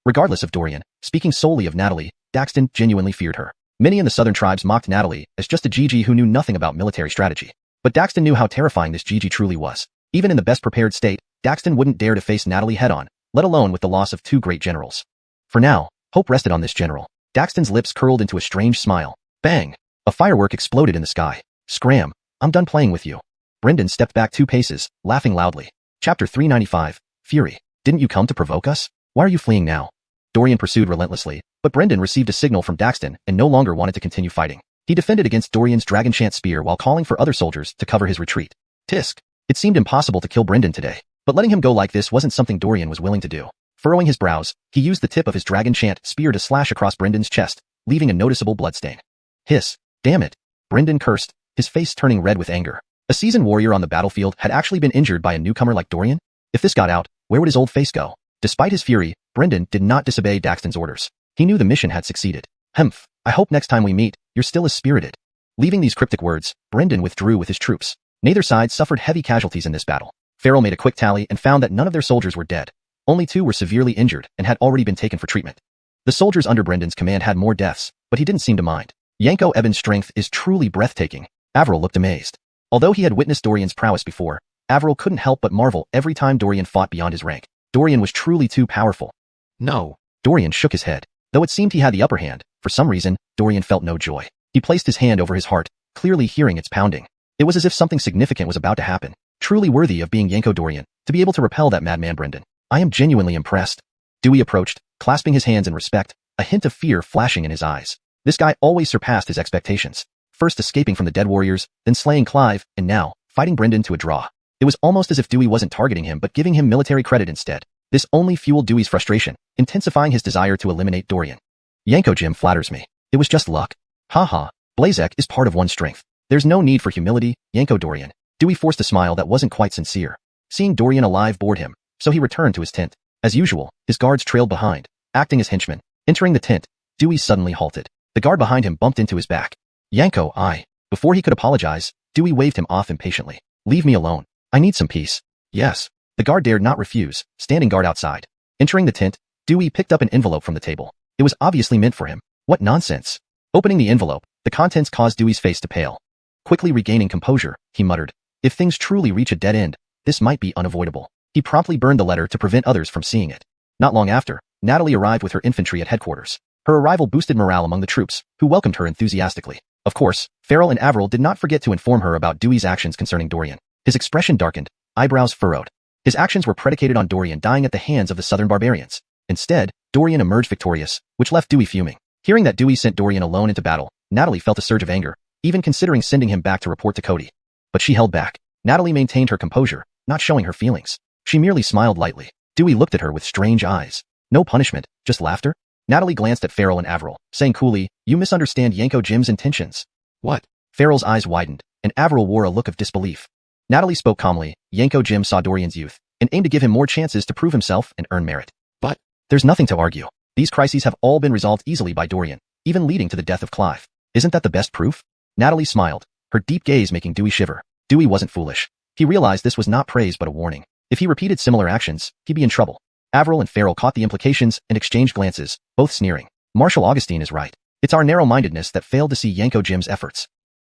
Regardless of Dorian, speaking solely of Natalie, Daxton genuinely feared her. Many in the southern tribes mocked Natalie as just a Gigi who knew nothing about military strategy. But Daxton knew how terrifying this Gigi truly was. Even in the best prepared state, Daxton wouldn't dare to face Natalie head-on, let alone with the loss of two great generals. For now, hope rested on this general. Daxton's lips curled into a strange smile. Bang! A firework exploded in the sky. Scram! I'm done playing with you. Brendan stepped back 2 paces, laughing loudly. Chapter 395, Fury. Didn't you come to provoke us? Why are you fleeing now? Dorian pursued relentlessly, but Brendan received a signal from Daxton and no longer wanted to continue fighting. He defended against Dorian's dragon chant spear while calling for other soldiers to cover his retreat. Tisk! It seemed impossible to kill Brendan today, but letting him go like this wasn't something Dorian was willing to do. Furrowing his brows, he used the tip of his dragon chant spear to slash across Brendan's chest, leaving a noticeable bloodstain. Hiss! Damn it! Brendan cursed, his face turning red with anger. A seasoned warrior on the battlefield had actually been injured by a newcomer like Dorian? If this got out, where would his old face go? Despite his fury, Brendan did not disobey Daxton's orders. He knew the mission had succeeded. Humph, I hope next time we meet, you're still as spirited. Leaving these cryptic words, Brendan withdrew with his troops. Neither side suffered heavy casualties in this battle. Farrell made a quick tally and found that none of their soldiers were dead. Only 2 were severely injured and had already been taken for treatment. The soldiers under Brendan's command had more deaths, but he didn't seem to mind. Yanko Eben's strength is truly breathtaking. Avril looked amazed. Although he had witnessed Dorian's prowess before, Avril couldn't help but marvel every time Dorian fought beyond his rank. Dorian was truly too powerful. No. Dorian shook his head. Though it seemed he had the upper hand, for some reason, Dorian felt no joy. He placed his hand over his heart, clearly hearing its pounding. It was as if something significant was about to happen, truly worthy of being Yanko Dorian, to be able to repel that madman Brendan. I am genuinely impressed. Dewey approached, clasping his hands in respect, a hint of fear flashing in his eyes. This guy always surpassed his expectations. First escaping from the dead warriors, then slaying Clive, and now, fighting Brendan to a draw. It was almost as if Dewey wasn't targeting him but giving him military credit instead. This only fueled Dewey's frustration, intensifying his desire to eliminate Dorian. Yanko Jim flatters me. It was just luck. Haha, Blazek is part of one's strength. There's no need for humility, Yanko Dorian. Dewey forced a smile that wasn't quite sincere. Seeing Dorian alive bored him, so he returned to his tent. As usual, his guards trailed behind, acting as henchmen. Entering the tent, Dewey suddenly halted. The guard behind him bumped into his back. Yanko, Before he could apologize, Dewey waved him off impatiently. Leave me alone. I need some peace. Yes. The guard dared not refuse, standing guard outside. Entering the tent, Dewey picked up an envelope from the table. It was obviously meant for him. What nonsense. Opening the envelope, the contents caused Dewey's face to pale. Quickly regaining composure, he muttered, if things truly reach a dead end, this might be unavoidable. He promptly burned the letter to prevent others from seeing it. Not long after, Natalie arrived with her infantry at headquarters. Her arrival boosted morale among the troops, who welcomed her enthusiastically. Of course, Farrell and Avril did not forget to inform her about Dewey's actions concerning Dorian. His expression darkened, eyebrows furrowed. His actions were predicated on Dorian dying at the hands of the southern barbarians. Instead, Dorian emerged victorious, which left Dewey fuming. Hearing that Dewey sent Dorian alone into battle, Natalie felt a surge of anger, even considering sending him back to report to Cody. But she held back. Natalie maintained her composure, not showing her feelings. She merely smiled lightly. Dewey looked at her with strange eyes. No punishment, just laughter? Natalie glanced at Farrell and Avril, saying coolly, you misunderstand Yanko Jim's intentions. What? Farrell's eyes widened, and Avril wore a look of disbelief. Natalie spoke calmly. Yanko Jim saw Dorian's youth, and aimed to give him more chances to prove himself and earn merit. But there's nothing to argue. These crises have all been resolved easily by Dorian, even leading to the death of Clive. Isn't that the best proof? Natalie smiled, her deep gaze making Dewey shiver. Dewey wasn't foolish. He realized this was not praise but a warning. If he repeated similar actions, he'd be in trouble. Avril and Farrell caught the implications and exchanged glances, both sneering. Marshal Augustine is right. It's our narrow-mindedness that failed to see Yanko Jim's efforts.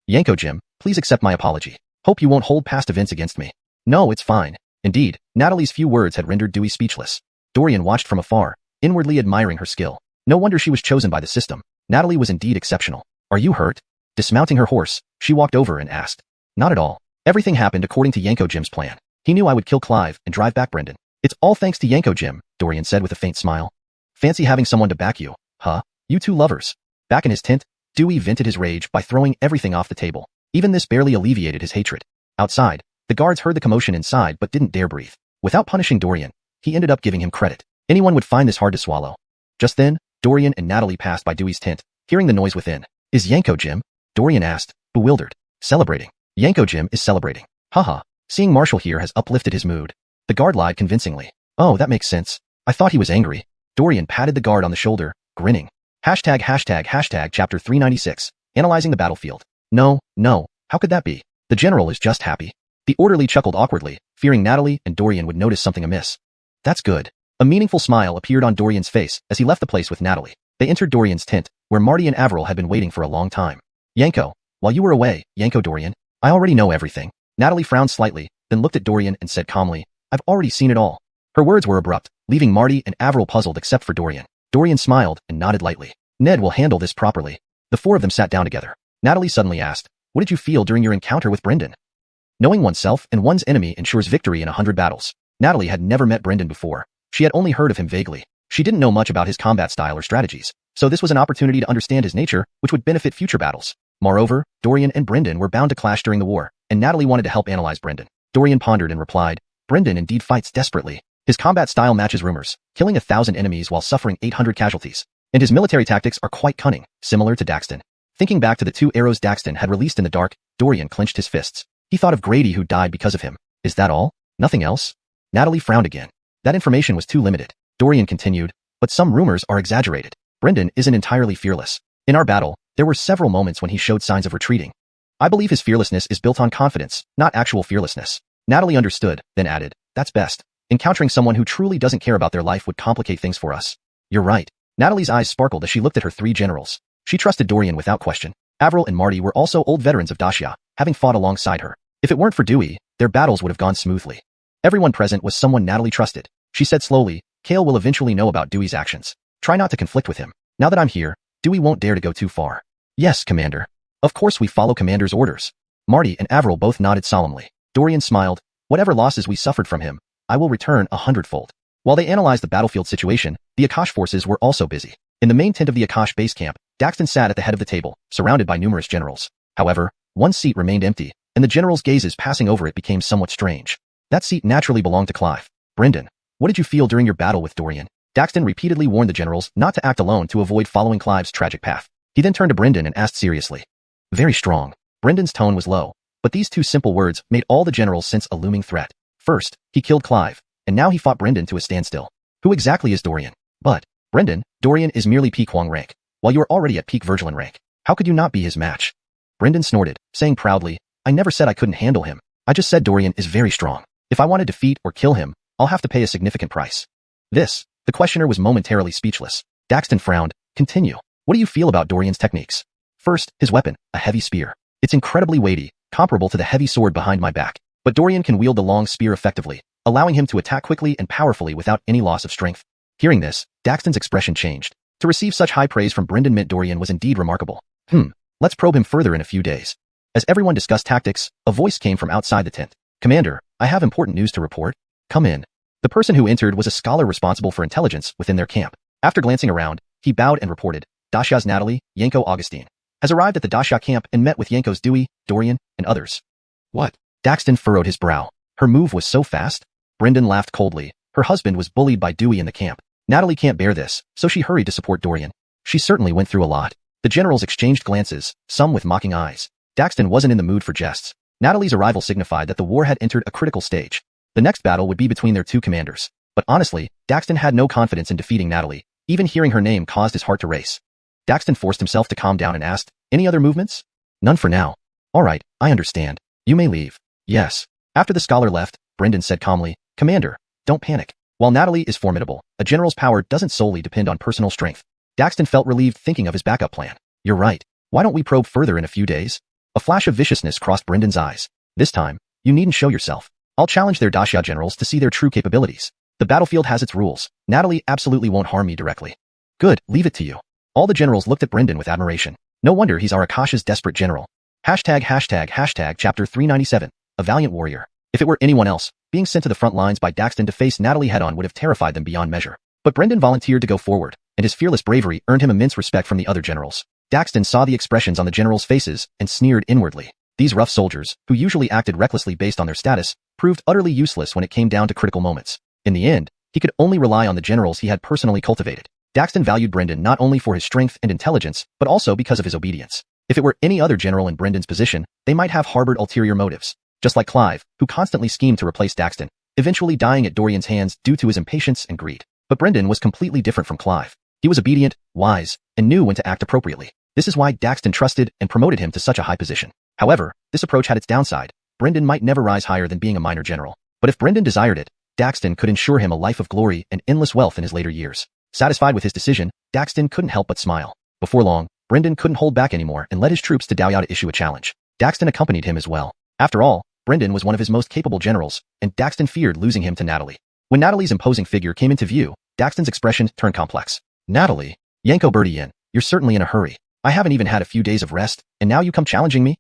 Yanko Jim, please accept my apology. Hope you won't hold past events against me. No, it's fine. Indeed, Natalie's few words had rendered Dewey speechless. Dorian watched from afar, inwardly admiring her skill. No wonder she was chosen by the system. Natalie was indeed exceptional. Are you hurt? Dismounting her horse, she walked over and asked. Not at all. Everything happened according to Yanko Jim's plan. He knew I would kill Clive and drive back Brendan. It's all thanks to Yanko Jim, Dorian said with a faint smile. Fancy having someone to back you, huh? You two lovers. Back in his tent, Dewey vented his rage by throwing everything off the table. Even this barely alleviated his hatred. Outside, the guards heard the commotion inside but didn't dare breathe. Without punishing Dorian, he ended up giving him credit. Anyone would find this hard to swallow. Just then, Dorian and Natalie passed by Dewey's tent, hearing the noise within. Is Yanko Jim? Dorian asked, bewildered. Celebrating. Yanko Jim is celebrating. Haha, seeing Marshall here has uplifted his mood. The guard lied convincingly. Oh, that makes sense. I thought he was angry. Dorian patted the guard on the shoulder, grinning. Hashtag chapter 396. Analyzing the battlefield. No, how could that be? The general is just happy. The orderly chuckled awkwardly, fearing Natalie and Dorian would notice something amiss. That's good. A meaningful smile appeared on Dorian's face as he left the place with Natalie. They entered Dorian's tent, where Marty and Avril had been waiting for a long time. Yanko, while you were away, Yanko Dorian, I already know everything. Natalie frowned slightly, then looked at Dorian and said calmly, I've already seen it all. Her words were abrupt, leaving Marty and Avril puzzled except for Dorian. Dorian smiled and nodded lightly. Ned will handle this properly. The four of them sat down together. Natalie suddenly asked, what did you feel during your encounter with Brendan? Knowing oneself and one's enemy ensures victory in 100 battles. Natalie had never met Brendan before. She had only heard of him vaguely. She didn't know much about his combat style or strategies, so this was an opportunity to understand his nature, which would benefit future battles. Moreover, Dorian and Brendan were bound to clash during the war, and Natalie wanted to help analyze Brendan. Dorian pondered and replied, Brendan indeed fights desperately. His combat style matches rumors, killing 1,000 enemies while suffering 800 casualties. And his military tactics are quite cunning, similar to Daxton. Thinking back to the 2 arrows Daxton had released in the dark, Dorian clenched his fists. He thought of Grady who died because of him. Is that all? Nothing else? Natalie frowned again. That information was too limited. Dorian continued, but some rumors are exaggerated. Brendan isn't entirely fearless. In our battle, there were several moments when he showed signs of retreating. I believe his fearlessness is built on confidence, not actual fearlessness. Natalie understood, then added, that's best. Encountering someone who truly doesn't care about their life would complicate things for us. You're right. Natalie's eyes sparkled as she looked at her 3 generals. She trusted Dorian without question. Avril and Marty were also old veterans of Dacia, having fought alongside her. If it weren't for Dewey, their battles would have gone smoothly. Everyone present was someone Natalie trusted. She said slowly, Kale will eventually know about Dewey's actions. Try not to conflict with him. Now that I'm here, Dewey won't dare to go too far. Yes, Commander. Of course we follow Commander's orders. Marty and Avril both nodded solemnly. Dorian smiled. Whatever losses we suffered from him, I will return 100-fold. While they analyzed the battlefield situation, the Akash forces were also busy. In the main tent of the Akash base camp, Daxton sat at the head of the table, surrounded by numerous generals. However, one seat remained empty, and the generals' gazes passing over it became somewhat strange. That seat naturally belonged to Clive. Brendan, what did you feel during your battle with Dorian? Daxton repeatedly warned the generals not to act alone to avoid following Clive's tragic path. He then turned to Brendan and asked seriously. Very strong. Brendan's tone was low, but these two simple words made all the generals sense a looming threat. First, he killed Clive, and now he fought Brendan to a standstill. Who exactly is Dorian? But, Brendan, Dorian is merely peak Huang rank, while you are already at peak Virgilin rank. How could you not be his match? Brendan snorted, saying proudly, I never said I couldn't handle him. I just said Dorian is very strong. If I want to defeat or kill him, I'll have to pay a significant price. The questioner was momentarily speechless. Daxton frowned. Continue. What do you feel about Dorian's techniques? First, his weapon, a heavy spear. It's incredibly weighty, comparable to the heavy sword behind my back. But Dorian can wield the long spear effectively, allowing him to attack quickly and powerfully without any loss of strength. Hearing this, Daxton's expression changed. To receive such high praise from Brendan meant Dorian was indeed remarkable. Let's probe him further in a few days. As everyone discussed tactics, a voice came from outside the tent. Commander, I have important news to report. Come in. The person who entered was a scholar responsible for intelligence within their camp. After glancing around, he bowed and reported, Dasha's Natalie, Yanko Augustine, has arrived at the Dasha camp and met with Yanko's Dewey, Dorian, and others. What? Daxton furrowed his brow. Her move was so fast? Brendan laughed coldly. Her husband was bullied by Dewey in the camp. Natalie can't bear this, so she hurried to support Dorian. She certainly went through a lot. The generals exchanged glances, some with mocking eyes. Daxton wasn't in the mood for jests. Natalie's arrival signified that the war had entered a critical stage. The next battle would be between their two commanders. But honestly, Daxton had no confidence in defeating Natalie. Even hearing her name caused his heart to race. Daxton forced himself to calm down and asked, any other movements? None for now. All right, I understand. You may leave. Yes. After the scholar left, Brendan said calmly, Commander, don't panic. While Natalie is formidable, a general's power doesn't solely depend on personal strength. Daxton felt relieved thinking of his backup plan. You're right. Why don't we probe further in a few days? A flash of viciousness crossed Brendan's eyes. This time, you needn't show yourself. I'll challenge their Dasha generals to see their true capabilities. The battlefield has its rules. Natalie absolutely won't harm me directly. Good, leave it to you. All the generals looked at Brendan with admiration. No wonder he's our Akasha's desperate general. Hashtag chapter 397, a valiant warrior. If it were anyone else, being sent to the front lines by Daxton to face Natalie head-on would have terrified them beyond measure. But Brendan volunteered to go forward, and his fearless bravery earned him immense respect from the other generals. Daxton saw the expressions on the generals' faces and sneered inwardly. These rough soldiers, who usually acted recklessly based on their status, proved utterly useless when it came down to critical moments. In the end, he could only rely on the generals he had personally cultivated. Daxton valued Brendan not only for his strength and intelligence, but also because of his obedience. If it were any other general in Brendan's position, they might have harbored ulterior motives. Just like Clive, who constantly schemed to replace Daxton, eventually dying at Dorian's hands due to his impatience and greed. But Brendan was completely different from Clive. He was obedient, wise, and knew when to act appropriately. This is why Daxton trusted and promoted him to such a high position. However, this approach had its downside. Brendan might never rise higher than being a minor general. But if Brendan desired it, Daxton could ensure him a life of glory and endless wealth in his later years. Satisfied with his decision, Daxton couldn't help but smile. Before long, Brendan couldn't hold back anymore and led his troops to Daoyao to issue a challenge. Daxton accompanied him as well. After all, Brendan was one of his most capable generals, and Daxton feared losing him to Natalie. When Natalie's imposing figure came into view, Daxton's expression turned complex. Natalie, Yanko Bertien, you're certainly in a hurry. I haven't even had a few days of rest, and now you come challenging me?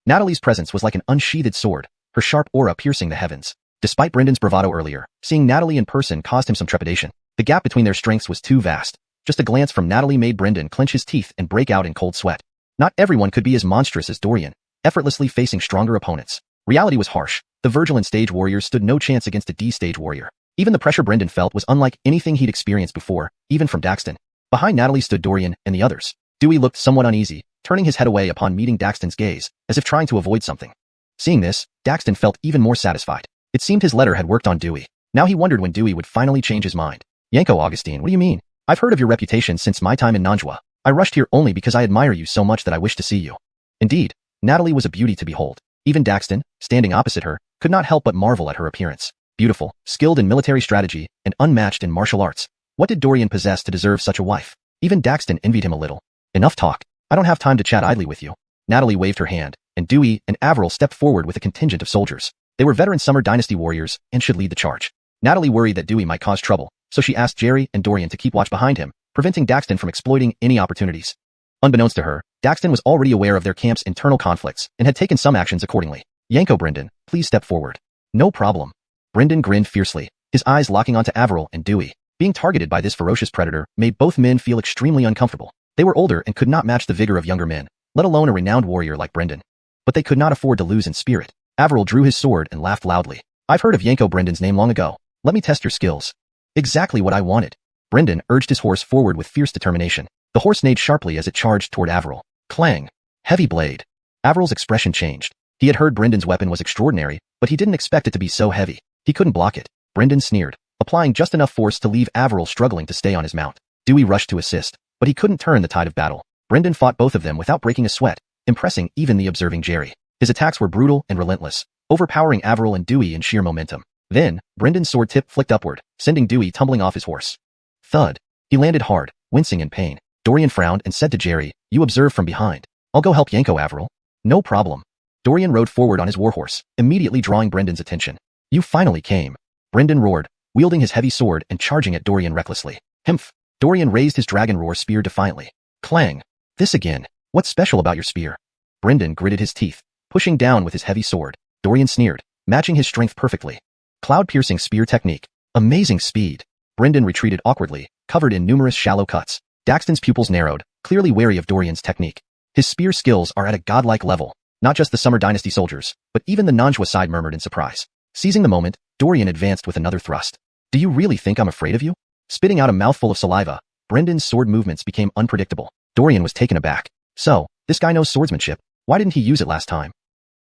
Natalie's presence was like an unsheathed sword, her sharp aura piercing the heavens. Despite Brendan's bravado earlier, seeing Natalie in person caused him some trepidation. The gap between their strengths was too vast. Just a glance from Natalie made Brendan clench his teeth and break out in cold sweat. Not everyone could be as monstrous as Dorian, effortlessly facing stronger opponents. Reality was harsh. The Virgilin stage warriors stood no chance against a D-stage warrior. Even the pressure Brendan felt was unlike anything he'd experienced before, even from Daxton. Behind Natalie stood Dorian and the others. Dewey looked somewhat uneasy, turning his head away upon meeting Daxton's gaze, as if trying to avoid something. Seeing this, Daxton felt even more satisfied. It seemed his letter had worked on Dewey. Now he wondered when Dewey would finally change his mind. Yanko Augustine, what do you mean? I've heard of your reputation since my time in Nanjua. I rushed here only because I admire you so much that I wish to see you. Indeed, Natalie was a beauty to behold. Even Daxton, standing opposite her, could not help but marvel at her appearance. Beautiful, skilled in military strategy, and unmatched in martial arts. What did Dorian possess to deserve such a wife? Even Daxton envied him a little. Enough talk. I don't have time to chat idly with you. Natalie waved her hand, and Dewey and Avril stepped forward with a contingent of soldiers. They were veteran Summer Dynasty warriors and should lead the charge. Natalie worried that Dewey might cause trouble, so she asked Jerry and Dorian to keep watch behind him, preventing Daxton from exploiting any opportunities. Unbeknownst to her, Daxton was already aware of their camp's internal conflicts and had taken some actions accordingly. Yanko, Brendan, please step forward. No problem. Brendan grinned fiercely, his eyes locking onto Avril and Dewey. Being targeted by this ferocious predator made both men feel extremely uncomfortable. They were older and could not match the vigor of younger men, let alone a renowned warrior like Brendan. But they could not afford to lose in spirit. Avril drew his sword and laughed loudly. I've heard of Yanko Brendan's name long ago. Let me test your skills. Exactly what I wanted. Brendan urged his horse forward with fierce determination. The horse neighed sharply as it charged toward Avril. Clang. Heavy blade. Avril's expression changed. He had heard Brendan's weapon was extraordinary, but he didn't expect it to be so heavy. He couldn't block it. Brendan sneered, applying just enough force to leave Avril struggling to stay on his mount. Dewey rushed to assist, but he couldn't turn the tide of battle. Brendan fought both of them without breaking a sweat, impressing even the observing Jerry. His attacks were brutal and relentless, overpowering Avril and Dewey in sheer momentum. Then, Brendan's sword tip flicked upward, sending Dewey tumbling off his horse. Thud. He landed hard, wincing in pain. Dorian frowned and said to Jerry, "You observe from behind. I'll go help Yanko, Avril." No problem. Dorian rode forward on his warhorse, immediately drawing Brendan's attention. You finally came. Brendan roared, wielding his heavy sword and charging at Dorian recklessly. Himph. Dorian raised his dragon roar spear defiantly. Clang. This again. What's special about your spear? Brendan gritted his teeth, pushing down with his heavy sword. Dorian sneered, matching his strength perfectly. Cloud-piercing spear technique. Amazing speed. Brendan retreated awkwardly, covered in numerous shallow cuts. Daxton's pupils narrowed, clearly wary of Dorian's technique. His spear skills are at a godlike level. Not just the Summer Dynasty soldiers, but even the Nanjua side murmured in surprise. Seizing the moment, Dorian advanced with another thrust. Do you really think I'm afraid of you? Spitting out a mouthful of saliva, Brendan's sword movements became unpredictable. Dorian was taken aback. So, this guy knows swordsmanship. Why didn't he use it last time?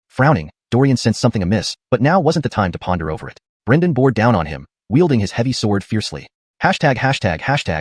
Frowning, Dorian sensed something amiss, but now wasn't the time to ponder over it. Brendan bore down on him, wielding his heavy sword fiercely. Hashtag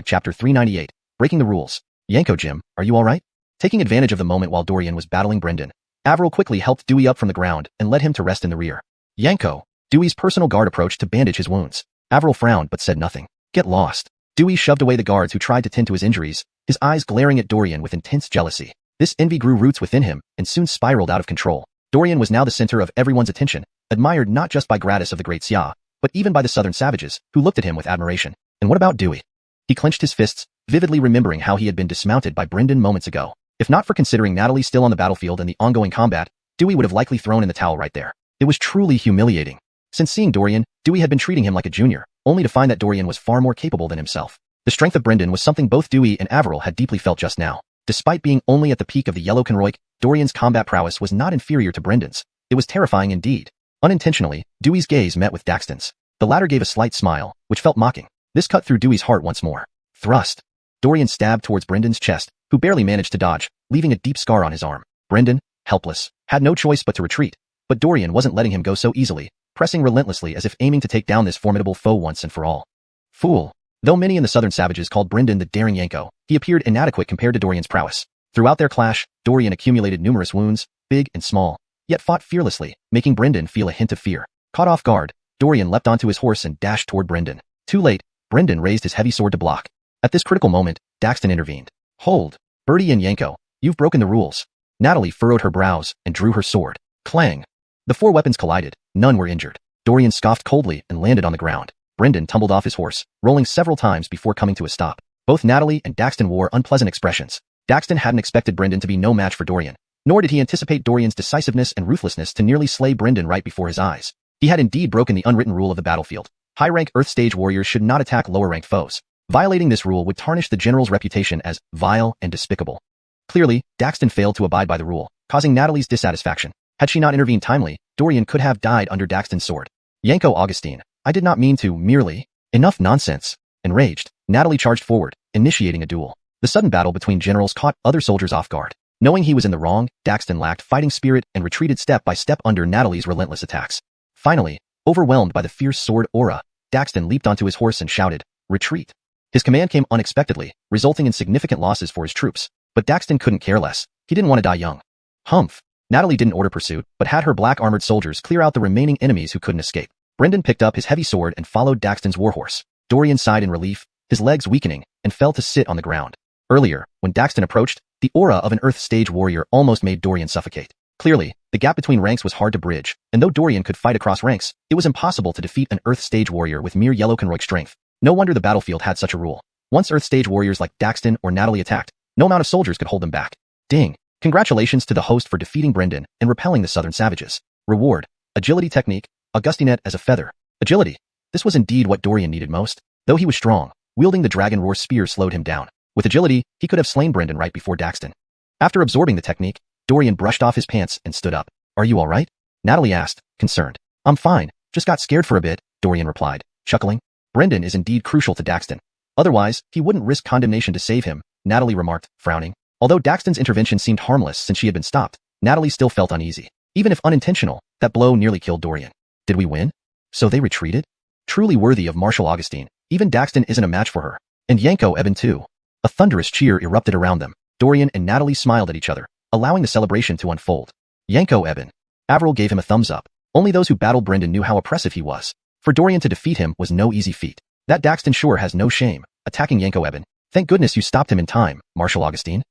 chapter 398. Breaking the rules. Yanko Jim, are you alright? Taking advantage of the moment while Dorian was battling Brendan, Avril quickly helped Dewey up from the ground and led him to rest in the rear. Yanko. Dewey's personal guard approached to bandage his wounds. Avril frowned but said nothing. Get lost. Dewey shoved away the guards who tried to tend to his injuries, his eyes glaring at Dorian with intense jealousy. This envy grew roots within him and soon spiraled out of control. Dorian was now the center of everyone's attention, admired not just by Gratis of the Great Xia, but even by the southern savages, who looked at him with admiration. And what about Dewey? He clenched his fists, vividly remembering how he had been dismounted by Brendan moments ago. If not for considering Natalie still on the battlefield and the ongoing combat, Dewey would have likely thrown in the towel right there. It was truly humiliating. Since seeing Dorian, Dewey had been treating him like a junior, only to find that Dorian was far more capable than himself. The strength of Brendan was something both Dewey and Avril had deeply felt just now. Despite being only at the peak of the Yellow Conroy, Dorian's combat prowess was not inferior to Brendan's. It was terrifying indeed. Unintentionally, Dewey's gaze met with Daxton's. The latter gave a slight smile, which felt mocking. This cut through Dewey's heart once more. Thrust. Dorian stabbed towards Brendan's chest, who barely managed to dodge, leaving a deep scar on his arm. Brendan, helpless, had no choice but to retreat. But Dorian wasn't letting him go so easily, pressing relentlessly as if aiming to take down this formidable foe once and for all. Fool. Though many in the southern savages called Brendan the daring Yanko, he appeared inadequate compared to Dorian's prowess. Throughout their clash, Dorian accumulated numerous wounds, big and small, yet fought fearlessly, making Brendan feel a hint of fear. Caught off guard, Dorian leapt onto his horse and dashed toward Brendan. Too late, Brendan raised his heavy sword to block. At this critical moment, Daxton intervened. Hold. Birdie and Yanko, you've broken the rules. Natalie furrowed her brows and drew her sword. Clang. The four weapons collided, none were injured. Dorian scoffed coldly and landed on the ground. Brendan tumbled off his horse, rolling several times before coming to a stop. Both Natalie and Daxton wore unpleasant expressions. Daxton hadn't expected Brendan to be no match for Dorian, nor did he anticipate Dorian's decisiveness and ruthlessness to nearly slay Brendan right before his eyes. He had indeed broken the unwritten rule of the battlefield. High-rank Earth stage warriors should not attack lower-ranked foes. Violating this rule would tarnish the general's reputation as vile and despicable. Clearly, Daxton failed to abide by the rule, causing Natalie's dissatisfaction. Had she not intervened timely, Dorian could have died under Daxton's sword. Yanko Augustine, I did not mean to merely... Enough nonsense. Enraged, Natalie charged forward, initiating a duel. The sudden battle between generals caught other soldiers off guard. Knowing he was in the wrong, Daxton lacked fighting spirit and retreated step by step under Natalie's relentless attacks. Finally, overwhelmed by the fierce sword aura, Daxton leaped onto his horse and shouted, "Retreat." His command came unexpectedly, resulting in significant losses for his troops. But Daxton couldn't care less. He didn't want to die young. Humph. Natalie didn't order pursuit, but had her black armored soldiers clear out the remaining enemies who couldn't escape. Brendan picked up his heavy sword and followed Daxton's warhorse. Dorian sighed in relief, his legs weakening, and fell to sit on the ground. Earlier, when Daxton approached, the aura of an Earth stage warrior almost made Dorian suffocate. Clearly, the gap between ranks was hard to bridge, and though Dorian could fight across ranks, it was impossible to defeat an Earth stage warrior with mere Yellow Conroy strength. No wonder the battlefield had such a rule. Once Earth stage warriors like Daxton or Natalie attacked, no amount of soldiers could hold them back. Ding. Congratulations to the host for defeating Brendan and repelling the southern savages. Reward. Agility technique. Augustinet as a feather. Agility. This was indeed what Dorian needed most. Though he was strong, wielding the Dragon Roar spear slowed him down. With agility, he could have slain Brendan right before Daxton. After absorbing the technique, Dorian brushed off his pants and stood up. Are you alright? Natalie asked, concerned. I'm fine, just got scared for a bit, Dorian replied, chuckling. Brendan is indeed crucial to Daxton. Otherwise, he wouldn't risk condemnation to save him, Natalie remarked, frowning. Although Daxton's intervention seemed harmless since she had been stopped, Natalie still felt uneasy. Even if unintentional, that blow nearly killed Dorian. Did we win? So they retreated? Truly worthy of Marshal Augustine, even Daxton isn't a match for her. And Yanko Ep2. A thunderous cheer erupted around them. Dorian and Natalie smiled at each other, allowing the celebration to unfold. Yanko Eben. Avril gave him a thumbs up. Only those who battled Brendan knew how oppressive he was. For Dorian to defeat him was no easy feat. That Daxton sure has no shame, attacking Yanko Eben. Thank goodness you stopped him in time, Marshal Augustine.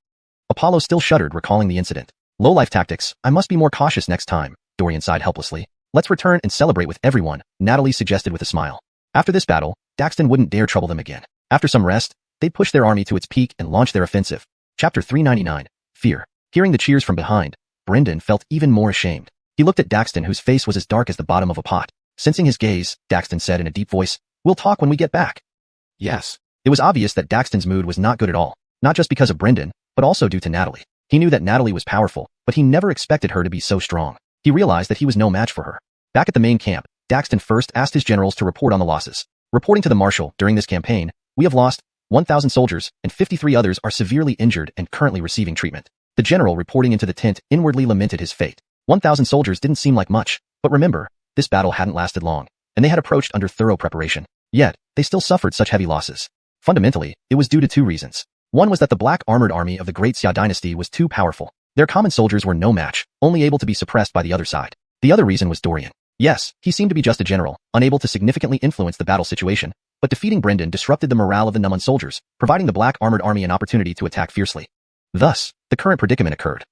Apollo still shuddered recalling the incident. Low-life tactics, I must be more cautious next time, Dorian sighed helplessly. Let's return and celebrate with everyone, Natalie suggested with a smile. After this battle, Daxton wouldn't dare trouble them again. After some rest, they'd push their army to its peak and launch their offensive. Chapter 399. Fear. Hearing the cheers from behind, Brendan felt even more ashamed. He looked at Daxton, whose face was as dark as the bottom of a pot. Sensing his gaze, Daxton said in a deep voice, We'll talk when we get back. Yes. It was obvious that Daxton's mood was not good at all, not just because of Brendan, but also due to Natalie. He knew that Natalie was powerful, but he never expected her to be so strong. He realized that he was no match for her. Back at the main camp, Daxton first asked his generals to report on the losses. Reporting to the marshal, during this campaign, we have lost 1,000 soldiers, and 53 others are severely injured and currently receiving treatment. The general reporting into the tent inwardly lamented his fate. 1,000 soldiers didn't seem like much, but remember, this battle hadn't lasted long, and they had approached under thorough preparation. Yet, they still suffered such heavy losses. Fundamentally, it was due to two reasons. One was that the black armored army of the Great Xia dynasty was too powerful. Their common soldiers were no match, only able to be suppressed by the other side. The other reason was Dorian. Yes, he seemed to be just a general, unable to significantly influence the battle situation, but defeating Brendan disrupted the morale of the Numan soldiers, providing the black armored army an opportunity to attack fiercely. Thus, the current predicament occurred.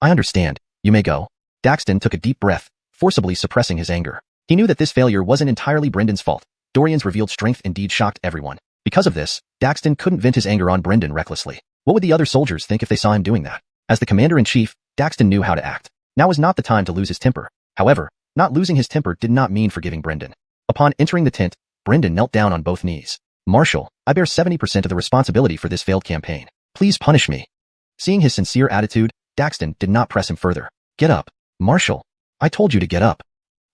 I understand. You may go. Daxton took a deep breath, forcibly suppressing his anger. He knew that this failure wasn't entirely Brendan's fault. Dorian's revealed strength indeed shocked everyone. Because of this, Daxton couldn't vent his anger on Brendan recklessly. What would the other soldiers think if they saw him doing that? As the commander-in-chief, Daxton knew how to act. Now was not the time to lose his temper. However, not losing his temper did not mean forgiving Brendan. Upon entering the tent, Brendan knelt down on both knees. Marshal, I bear 70% of the responsibility for this failed campaign. Please punish me. Seeing his sincere attitude, Daxton did not press him further. Get up. Marshal. I told you to get up.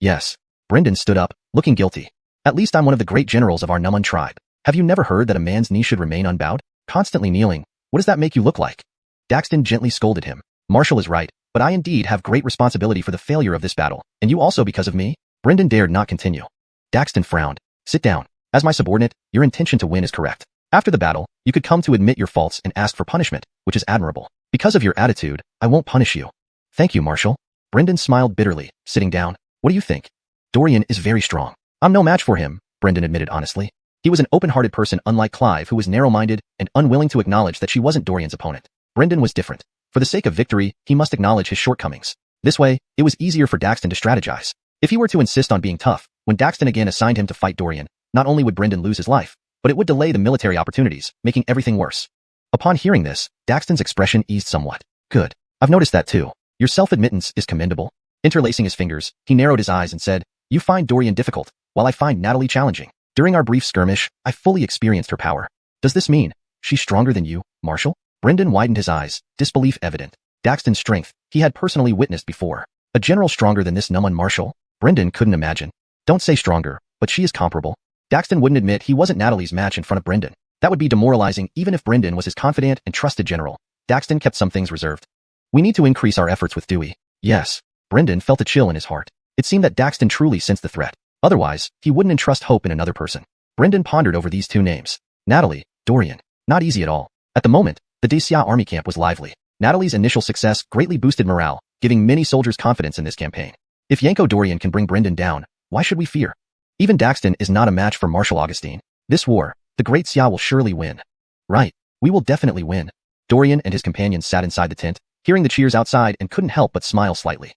Yes. Brendan stood up, looking guilty. At least I'm one of the great generals of our Numan tribe. Have you never heard that a man's knee should remain unbowed? Constantly kneeling. What does that make you look like? Daxton gently scolded him. Marshal is right, but I indeed have great responsibility for the failure of this battle, and you also because of me? Brendan dared not continue. Daxton frowned. Sit down. As my subordinate, your intention to win is correct. After the battle, you could come to admit your faults and ask for punishment, which is admirable. Because of your attitude, I won't punish you. Thank you, Marshal. Brendan smiled bitterly, sitting down. What do you think? Dorian is very strong. I'm no match for him, Brendan admitted honestly. He was an open-hearted person unlike Clive, who was narrow-minded and unwilling to acknowledge that she wasn't Dorian's opponent. Brendan was different. For the sake of victory, he must acknowledge his shortcomings. This way, it was easier for Daxton to strategize. If he were to insist on being tough, when Daxton again assigned him to fight Dorian, not only would Brendan lose his life, but it would delay the military opportunities, making everything worse. Upon hearing this, Daxton's expression eased somewhat. Good. I've noticed that too. Your self-admittance is commendable. Interlacing his fingers, he narrowed his eyes and said, You find Dorian difficult, while I find Natalie challenging. During our brief skirmish, I fully experienced her power. Does this mean she's stronger than you, Marshal? Brendan widened his eyes, disbelief evident. Daxton's strength, he had personally witnessed before. A general stronger than this Numan Marshal? Brendan couldn't imagine. Don't say stronger, but she is comparable. Daxton wouldn't admit he wasn't Natalie's match in front of Brendan. That would be demoralizing even if Brendan was his confident and trusted general. Daxton kept some things reserved. We need to increase our efforts with Dewey. Yes. Brendan felt a chill in his heart. It seemed that Daxton truly sensed the threat. Otherwise, he wouldn't entrust hope in another person. Brendan pondered over these two names. Natalie, Dorian. Not easy at all. At the moment, the Xia army camp was lively. Natalie's initial success greatly boosted morale, giving many soldiers confidence in this campaign. If Yanko Dorian can bring Brendan down, why should we fear? Even Daxton is not a match for Marshal Augustine. This war, the Great Xia will surely win. Right. We will definitely win. Dorian and his companions sat inside the tent, hearing the cheers outside and couldn't help but smile slightly.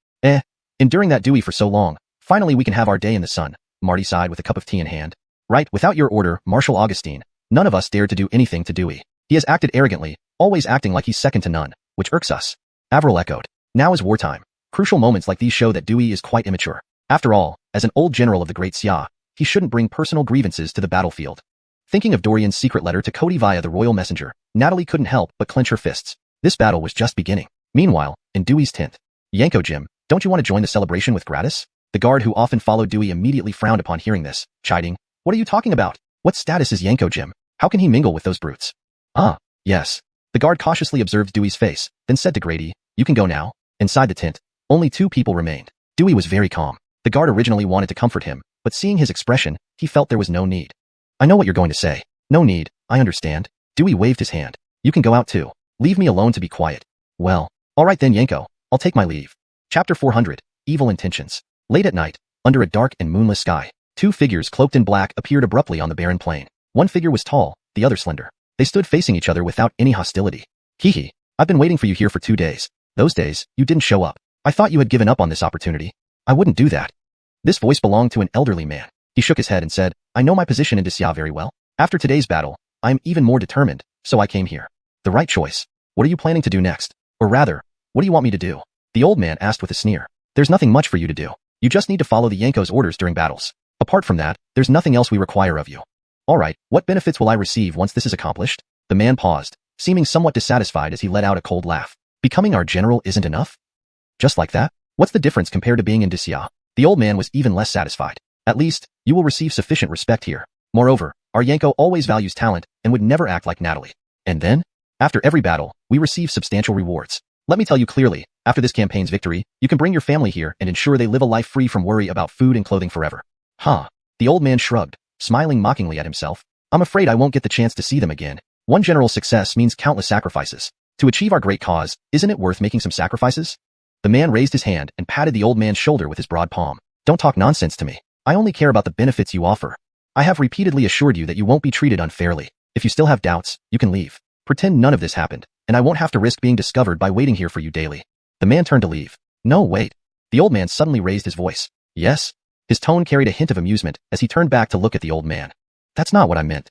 Enduring that Dewey for so long, finally we can have our day in the sun, Marty sighed with a cup of tea in hand. Right, without your order, Marshal Augustine, None of us dared to do anything to Dewey. He has acted arrogantly, always acting like he's second to none, which irks us. Avril echoed. Now is wartime. Crucial moments like these show that Dewey is quite immature. After all, as an old general of the Great Xia, he shouldn't bring personal grievances to the battlefield. Thinking of Dorian's secret letter to Cody via the royal messenger, Natalie couldn't help but clench her fists. This battle was just beginning. Meanwhile, in Dewey's tent, Yanko Jim, don't you want to join the celebration with gratis? The guard who often followed Dewey immediately frowned upon hearing this, chiding, what are you talking about? What status is Yanko Jim? How can he mingle with those brutes? Ah, yes. The guard cautiously observed Dewey's face, then said to Grady, you can go now. Inside the tent, only 2 people remained. Dewey was very calm. The guard originally wanted to comfort him, but seeing his expression, he felt there was no need. I know what you're going to say. No need, I understand. Dewey waved his hand. You can go out too. Leave me alone to be quiet. Well, all right then Yanko, I'll take my leave. Chapter 400, Evil Intentions. Late at night, under a dark and moonless sky, 2 figures cloaked in black appeared abruptly on the barren plain. One figure was tall, the other slender. They stood facing each other without any hostility. Hee, I've been waiting for you here for 2 days. Those days, you didn't show up. I thought you had given up on this opportunity. I wouldn't do that. This voice belonged to an elderly man. He shook his head and said, I know my position in Xia very well. After today's battle, I am even more determined, so I came here. The right choice. What are you planning to do next? Or rather, what do you want me to do? The old man asked with a sneer. There's nothing much for you to do. You just need to follow the Yanko's orders during battles. Apart from that, there's nothing else we require of you. All right, what benefits will I receive once this is accomplished? The man paused, seeming somewhat dissatisfied as he let out a cold laugh. Becoming our general isn't enough? Just like that? What's the difference compared to being in Xia? The old man was even less satisfied. At least, you will receive sufficient respect here. Moreover, our Yanko always values talent and would never act like Natalie. And then? After every battle, we receive substantial rewards. Let me tell you clearly, after this campaign's victory, you can bring your family here and ensure they live a life free from worry about food and clothing forever. Huh. The old man shrugged, smiling mockingly at himself. I'm afraid I won't get the chance to see them again. One general's success means countless sacrifices. To achieve our great cause, isn't it worth making some sacrifices? The man raised his hand and patted the old man's shoulder with his broad palm. Don't talk nonsense to me. I only care about the benefits you offer. I have repeatedly assured you that you won't be treated unfairly. If you still have doubts, you can leave. Pretend none of this happened, and I won't have to risk being discovered by waiting here for you daily. The man turned to leave. No, wait. The old man suddenly raised his voice. Yes? His tone carried a hint of amusement as he turned back to look at the old man. That's not what I meant.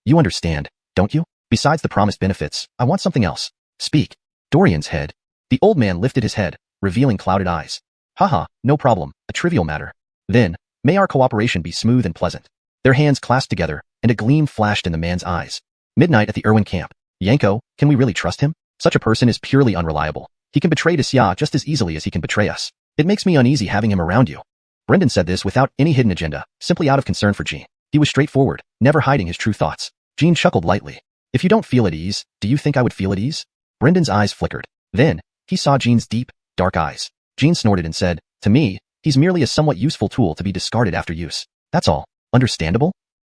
You understand, don't you? Besides the promised benefits, I want something else. Speak. Dorian's head. The old man lifted his head, revealing clouded eyes. Haha, no problem, a trivial matter. Then, may our cooperation be smooth and pleasant. Their hands clasped together, and a gleam flashed in the man's eyes. Midnight at the Irwin camp. Yanko, can we really trust him? Such a person is purely unreliable. He can betray Xia just as easily as he can betray us. It makes me uneasy having him around you. Brendan said this without any hidden agenda, simply out of concern for Jean. He was straightforward, never hiding his true thoughts. Jean chuckled lightly. If you don't feel at ease, do you think I would feel at ease? Brendan's eyes flickered. Then, he saw Jean's deep, dark eyes. Jean snorted and said, to me, he's merely a somewhat useful tool to be discarded after use. That's all. Understandable?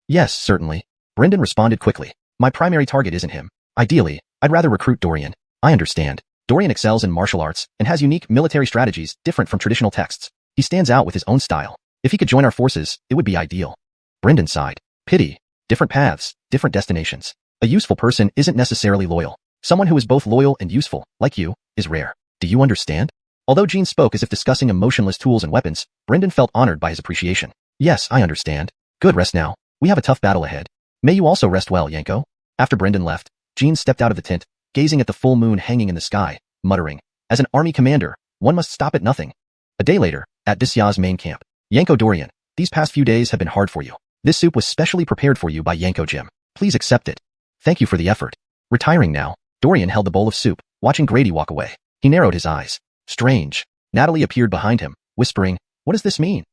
Yes, certainly. Brendan responded quickly. My primary target isn't him. Ideally, I'd rather recruit Dorian. I understand. Dorian excels in martial arts and has unique military strategies different from traditional texts. He stands out with his own style. If he could join our forces, it would be ideal. Brendan sighed. Pity. Different paths, different destinations. A useful person isn't necessarily loyal. Someone who is both loyal and useful, like you, is rare. Do you understand? Although Jean spoke as if discussing emotionless tools and weapons, Brendan felt honored by his appreciation. Yes, I understand. Good, rest now. We have a tough battle ahead. May you also rest well, Yanko. After Brendan left, Jean stepped out of the tent, gazing at the full moon hanging in the sky, muttering, as an army commander, one must stop at nothing. A day later, at Xia's main camp. Yanko Dorian, these past few days have been hard for you. This soup was specially prepared for you by Yanko Jim. Please accept it. Thank you for the effort. Retiring now, Dorian held the bowl of soup, watching Grady walk away. He narrowed his eyes. Strange. Natalie appeared behind him, whispering, what does this mean?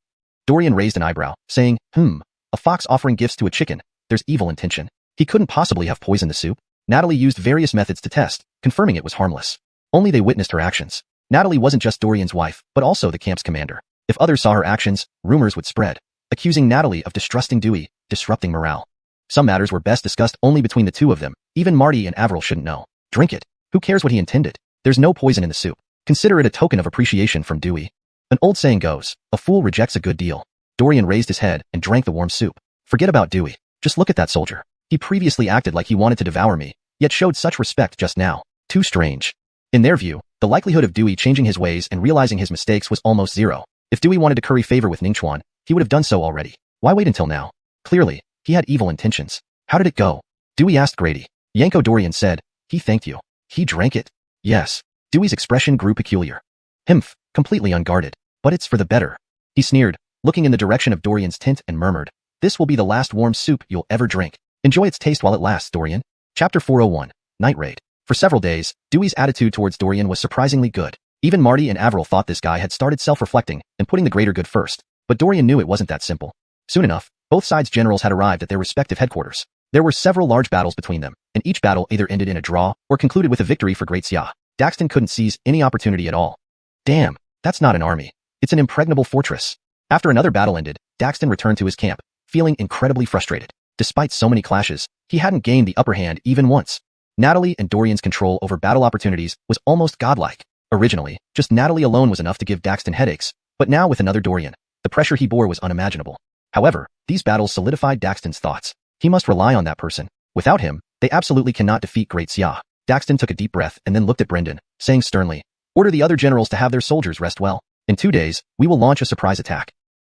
Dorian raised an eyebrow, saying, a fox offering gifts to a chicken. There's evil intention. He couldn't possibly have poisoned the soup. Natalie used various methods to test, confirming it was harmless. Only they witnessed her actions. Natalie wasn't just Dorian's wife, but also the camp's commander. If others saw her actions, rumors would spread, accusing Natalie of distrusting Dewey, disrupting morale. Some matters were best discussed only between the two of them. Even Marty and Avril shouldn't know. Drink it. Who cares what he intended? There's no poison in the soup. Consider it a token of appreciation from Dewey. An old saying goes, a fool rejects a good deal. Dorian raised his head and drank the warm soup. Forget about Dewey. Just look at that soldier. He previously acted like he wanted to devour me, yet showed such respect just now. Too strange. In their view, the likelihood of Dewey changing his ways and realizing his mistakes was almost zero. If Dewey wanted to curry favor with Ningchuan, he would have done so already. Why wait until now? Clearly, he had evil intentions. How did it go? Dewey asked Grady. Yanko Dorian said, he thanked you. He drank it? Yes. Dewey's expression grew peculiar. Himph, completely unguarded. But it's for the better. He sneered, looking in the direction of Dorian's tent and murmured, this will be the last warm soup you'll ever drink. Enjoy its taste while it lasts, Dorian. Chapter 401, Night Raid. For several days, Dewey's attitude towards Dorian was surprisingly good. Even Marty and Avril thought this guy had started self-reflecting and putting the greater good first. But Dorian knew it wasn't that simple. Soon enough, both sides' generals had arrived at their respective headquarters. There were several large battles between them, and each battle either ended in a draw or concluded with a victory for Great Xia. Daxton couldn't seize any opportunity at all. Damn, that's not an army. It's an impregnable fortress. After another battle ended, Daxton returned to his camp, feeling incredibly frustrated. Despite so many clashes, he hadn't gained the upper hand even once. Natalie and Dorian's control over battle opportunities was almost godlike. Originally, just Natalie alone was enough to give Daxton headaches, but now with another Dorian, the pressure he bore was unimaginable. However, these battles solidified Daxton's thoughts. He must rely on that person. Without him, they absolutely cannot defeat Great Xia. Daxton took a deep breath and then looked at Brendan, saying sternly, order the other generals to have their soldiers rest well. In 2 days, we will launch a surprise attack.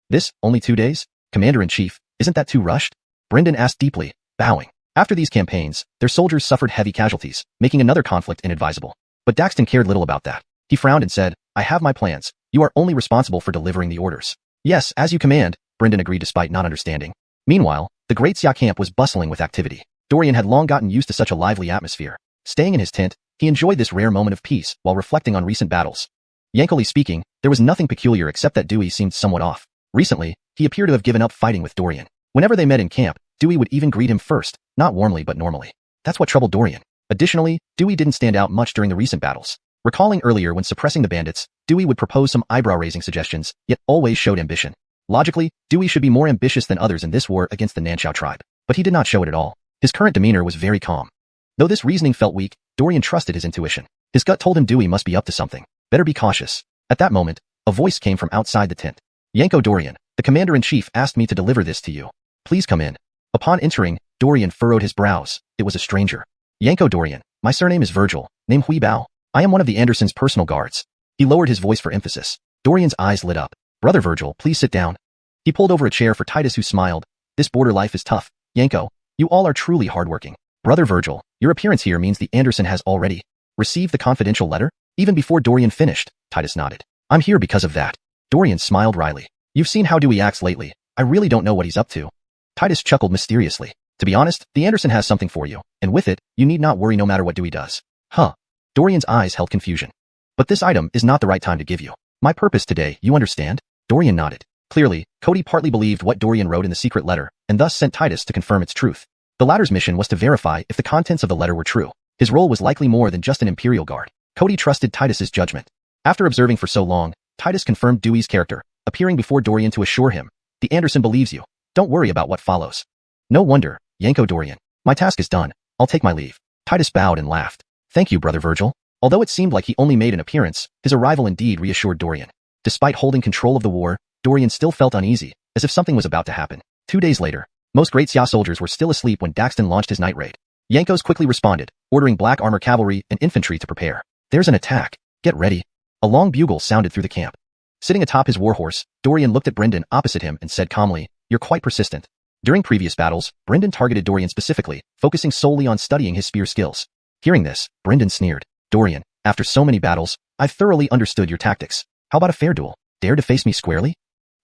This, only 2 days? Commander-in-Chief, isn't that too rushed? Brendan asked deeply, bowing. After these campaigns, their soldiers suffered heavy casualties, making another conflict inadvisable. But Daxton cared little about that. He frowned and said, I have my plans. You are only responsible for delivering the orders. Yes, as you command, Brendan agreed despite not understanding. Meanwhile, the Great Xia camp was bustling with activity. Dorian had long gotten used to such a lively atmosphere. Staying in his tent, he enjoyed this rare moment of peace while reflecting on recent battles. Yankily speaking, there was nothing peculiar except that Dewey seemed somewhat off. Recently, he appeared to have given up fighting with Dorian. Whenever they met in camp, Dewey would even greet him first, not warmly but normally. That's what troubled Dorian. Additionally, Dewey didn't stand out much during the recent battles. Recalling earlier when suppressing the bandits, Dewey would propose some eyebrow-raising suggestions, yet always showed ambition. Logically, Dewey should be more ambitious than others in this war against the Nanchao tribe, but he did not show it at all. His current demeanor was very calm. Though this reasoning felt weak, Dorian trusted his intuition. His gut told him Dewey must be up to something. Better be cautious. At that moment, a voice came from outside the tent. Yanko Dorian, the commander-in-chief asked me to deliver this to you. Please come in. Upon entering, Dorian furrowed his brows. It was a stranger. Yanko Dorian, my surname is Virgil, name Hui Bao. I am one of the Andersons' personal guards. He lowered his voice for emphasis. Dorian's eyes lit up. Brother Virgil, please sit down. He pulled over a chair for Titus, who smiled. This border life is tough. Yanko, you all are truly hardworking. Brother Virgil, your appearance here means the Anderson has already received the confidential letter? Even before Dorian finished, Titus nodded. I'm here because of that. Dorian smiled wryly. You've seen how Dewey acts lately. I really don't know what he's up to. Titus chuckled mysteriously. To be honest, the Anderson has something for you, and with it, you need not worry no matter what Dewey does. Huh. Dorian's eyes held confusion. But this item is not the right time to give you. My purpose today, you understand? Dorian nodded. Clearly, Cody partly believed what Dorian wrote in the secret letter, and thus sent Titus to confirm its truth. The latter's mission was to verify if the contents of the letter were true. His role was likely more than just an Imperial guard. Cody trusted Titus's judgment. After observing for so long, Titus confirmed Dewey's character, appearing before Dorian to assure him, the Anderson believes you. Don't worry about what follows. No wonder, Yanko Dorian. My task is done. I'll take my leave. Titus bowed and laughed. Thank you, Brother Virgil. Although it seemed like he only made an appearance, his arrival indeed reassured Dorian. Despite holding control of the war, Dorian still felt uneasy, as if something was about to happen. 2 days later, most Great Xia soldiers were still asleep when Daxton launched his night raid. Yankos quickly responded, ordering black armor cavalry and infantry to prepare. There's an attack. Get ready. A long bugle sounded through the camp. Sitting atop his warhorse, Dorian looked at Brendan opposite him and said calmly, You're quite persistent. During previous battles, Brendan targeted Dorian specifically, focusing solely on studying his spear skills. Hearing this, Brendan sneered. Dorian, after so many battles, I've thoroughly understood your tactics. How about a fair duel? Dare to face me squarely?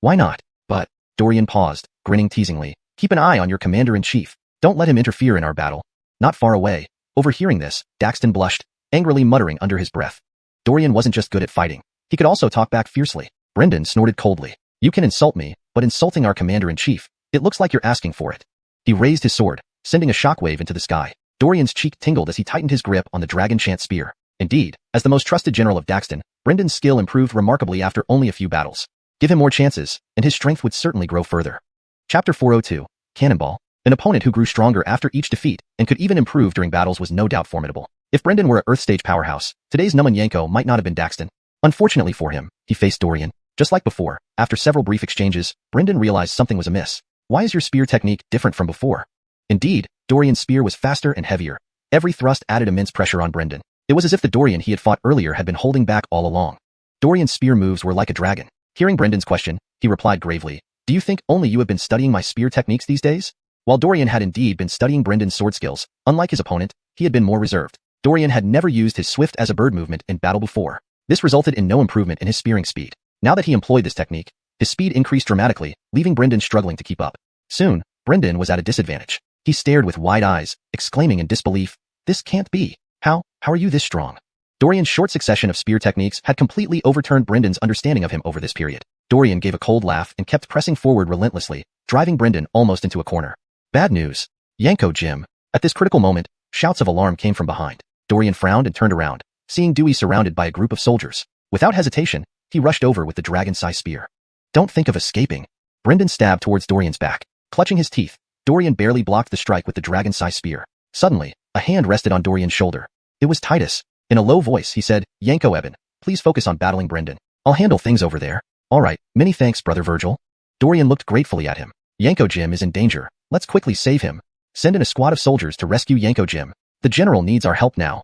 Why not? But, Dorian paused, grinning teasingly. Keep an eye on your commander-in-chief. Don't let him interfere in our battle. Not far away. Overhearing this, Daxton blushed, angrily muttering under his breath. Dorian wasn't just good at fighting. He could also talk back fiercely. Brendan snorted coldly. You can insult me, but insulting our commander-in-chief, it looks like you're asking for it. He raised his sword, sending a shockwave into the sky. Dorian's cheek tingled as he tightened his grip on the dragon chant spear. Indeed, as the most trusted general of Daxton, Brendan's skill improved remarkably after only a few battles. Give him more chances, and his strength would certainly grow further. Chapter 402, Cannonball. An opponent who grew stronger after each defeat and could even improve during battles was no doubt formidable. If Brendan were a Earth stage powerhouse, today's Numan Yanko might not have been Daxton. Unfortunately for him, he faced Dorian. Just like before, after several brief exchanges, Brendan realized something was amiss. Why is your spear technique different from before? Indeed, Dorian's spear was faster and heavier. Every thrust added immense pressure on Brendan. It was as if the Dorian he had fought earlier had been holding back all along. Dorian's spear moves were like a dragon. Hearing Brendan's question, he replied gravely, Do you think only you have been studying my spear techniques these days? While Dorian had indeed been studying Brendan's sword skills, unlike his opponent, he had been more reserved. Dorian had never used his swift as a bird movement in battle before. This resulted in no improvement in his spearing speed. Now that he employed this technique, his speed increased dramatically, leaving Brendan struggling to keep up. Soon, Brendan was at a disadvantage. He stared with wide eyes, exclaiming in disbelief, "This can't be. How are you this strong?" Dorian's short succession of spear techniques had completely overturned Brendan's understanding of him over this period. Dorian gave a cold laugh and kept pressing forward relentlessly, driving Brendan almost into a corner. Bad news. Yanko Jim. At this critical moment, shouts of alarm came from behind. Dorian frowned and turned around, seeing Dewey surrounded by a group of soldiers. Without hesitation, he rushed over with the dragon-sized spear. "Don't think of escaping." Brendan stabbed towards Dorian's back. Clutching his teeth, Dorian barely blocked the strike with the dragon-sized spear. Suddenly, a hand rested on Dorian's shoulder. It was Titus. In a low voice, he said, "Yanko Eben, please focus on battling Brendan. I'll handle things over there." "All right, many thanks, Brother Virgil." Dorian looked gratefully at him. "Yanko Jim is in danger. Let's quickly save him. Send in a squad of soldiers to rescue Yanko Jim. The general needs our help now."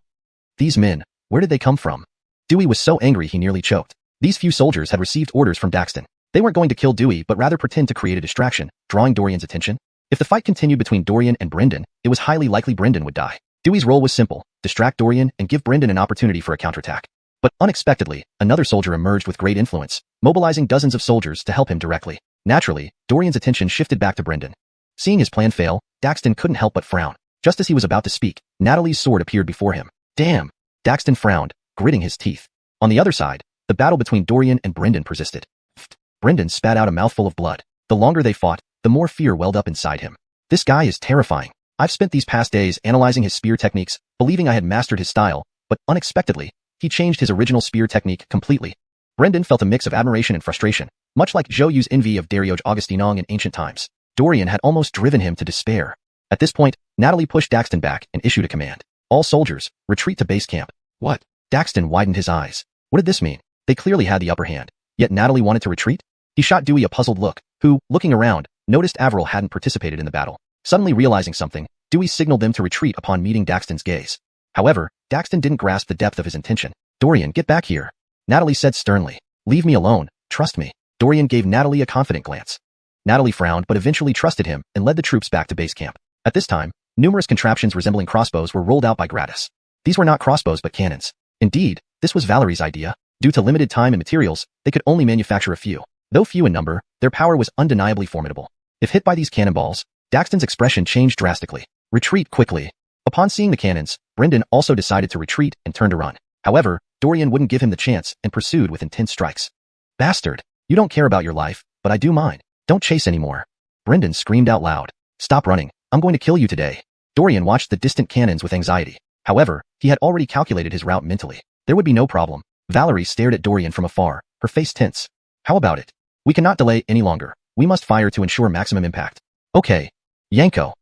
These men, where did they come from? Dewey was so angry he nearly choked. These few soldiers had received orders from Daxton. They weren't going to kill Dewey but rather pretend to create a distraction, drawing Dorian's attention. If the fight continued between Dorian and Brendan, it was highly likely Brendan would die. Dewey's role was simple: distract Dorian and give Brendan an opportunity for a counterattack. But unexpectedly, another soldier emerged with great influence, mobilizing dozens of soldiers to help him directly. Naturally, Dorian's attention shifted back to Brendan. Seeing his plan fail, Daxton couldn't help but frown. Just as he was about to speak, Natalie's sword appeared before him. "Damn!" Daxton frowned, gritting his teeth. On the other side, the battle between Dorian and Brendan persisted. Brendan spat out a mouthful of blood. The longer they fought, the more fear welled up inside him. "This guy is terrifying. I've spent these past days analyzing his spear techniques, believing I had mastered his style, but unexpectedly, he changed his original spear technique completely." Brendan felt a mix of admiration and frustration, much like Zhou Yu's envy of Darioge Augustinong in ancient times. Dorian had almost driven him to despair. At this point, Natalie pushed Daxton back and issued a command. "All soldiers, retreat to base camp." "What?" Daxton widened his eyes. What did this mean? They clearly had the upper hand, yet Natalie wanted to retreat? He shot Dewey a puzzled look, who, looking around, noticed Avril hadn't participated in the battle. Suddenly realizing something, Dewey signaled them to retreat upon meeting Daxton's gaze. However, Daxton didn't grasp the depth of his intention. "Dorian, get back here," Natalie said sternly. "Leave me alone, trust me." Dorian gave Natalie a confident glance. Natalie frowned but eventually trusted him and led the troops back to base camp. At this time, numerous contraptions resembling crossbows were rolled out by Gratis. These were not crossbows but cannons. Indeed, this was Valerie's idea. Due to limited time and materials, they could only manufacture a few. Though few in number, their power was undeniably formidable. If hit by these cannonballs, Daxton's expression changed drastically. "Retreat quickly." Upon seeing the cannons, Brendan also decided to retreat and turn to run. However, Dorian wouldn't give him the chance and pursued with intense strikes. "Bastard, you don't care about your life, but I do mine. Don't chase anymore." Brendan screamed out loud. "Stop running, I'm going to kill you today." Dorian watched the distant cannons with anxiety. However, he had already calculated his route mentally. There would be no problem. Valerie stared at Dorian from afar, her face tense. "How about it? We cannot delay any longer. We must fire to ensure maximum impact." "Okay." Yanko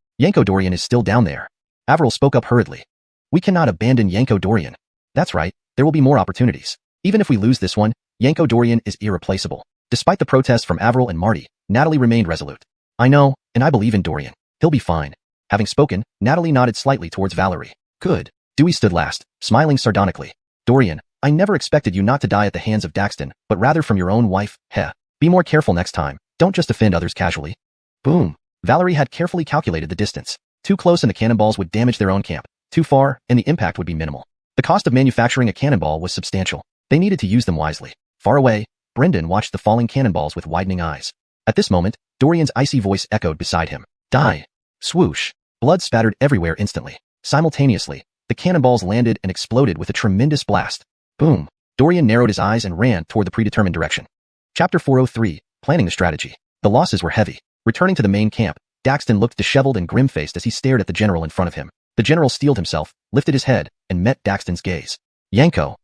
Dorian is still down there." Avril spoke up hurriedly. "We cannot abandon Yanko Dorian." "That's right, there will be more opportunities. Even if we lose this one, Yanko Dorian is irreplaceable." Despite the protests from Avril and Marty, Natalie remained resolute. "I know, and I believe in Dorian. He'll be fine." Having spoken, Natalie nodded slightly towards Valerie. "Good." Dewey stood last, smiling sardonically. "Dorian, I never expected you not to die at the hands of Daxton, but rather from your own wife. Heh. Be more careful next time. Don't just offend others casually." Boom. Valerie had carefully calculated the distance. Too close and the cannonballs would damage their own camp. Too far, and the impact would be minimal. The cost of manufacturing a cannonball was substantial. They needed to use them wisely. Far away, Brendan watched the falling cannonballs with widening eyes. At this moment, Dorian's icy voice echoed beside him. "Die!" Swoosh. Blood spattered everywhere instantly. Simultaneously, the cannonballs landed and exploded with a tremendous blast. Boom. Dorian narrowed his eyes and ran toward the predetermined direction. Chapter 403, Planning the Strategy. The losses were heavy. Returning to the main camp, Daxton looked disheveled and grim-faced as he stared at the general in front of him. The general steeled himself, lifted his head, and met Daxton's gaze. Yanko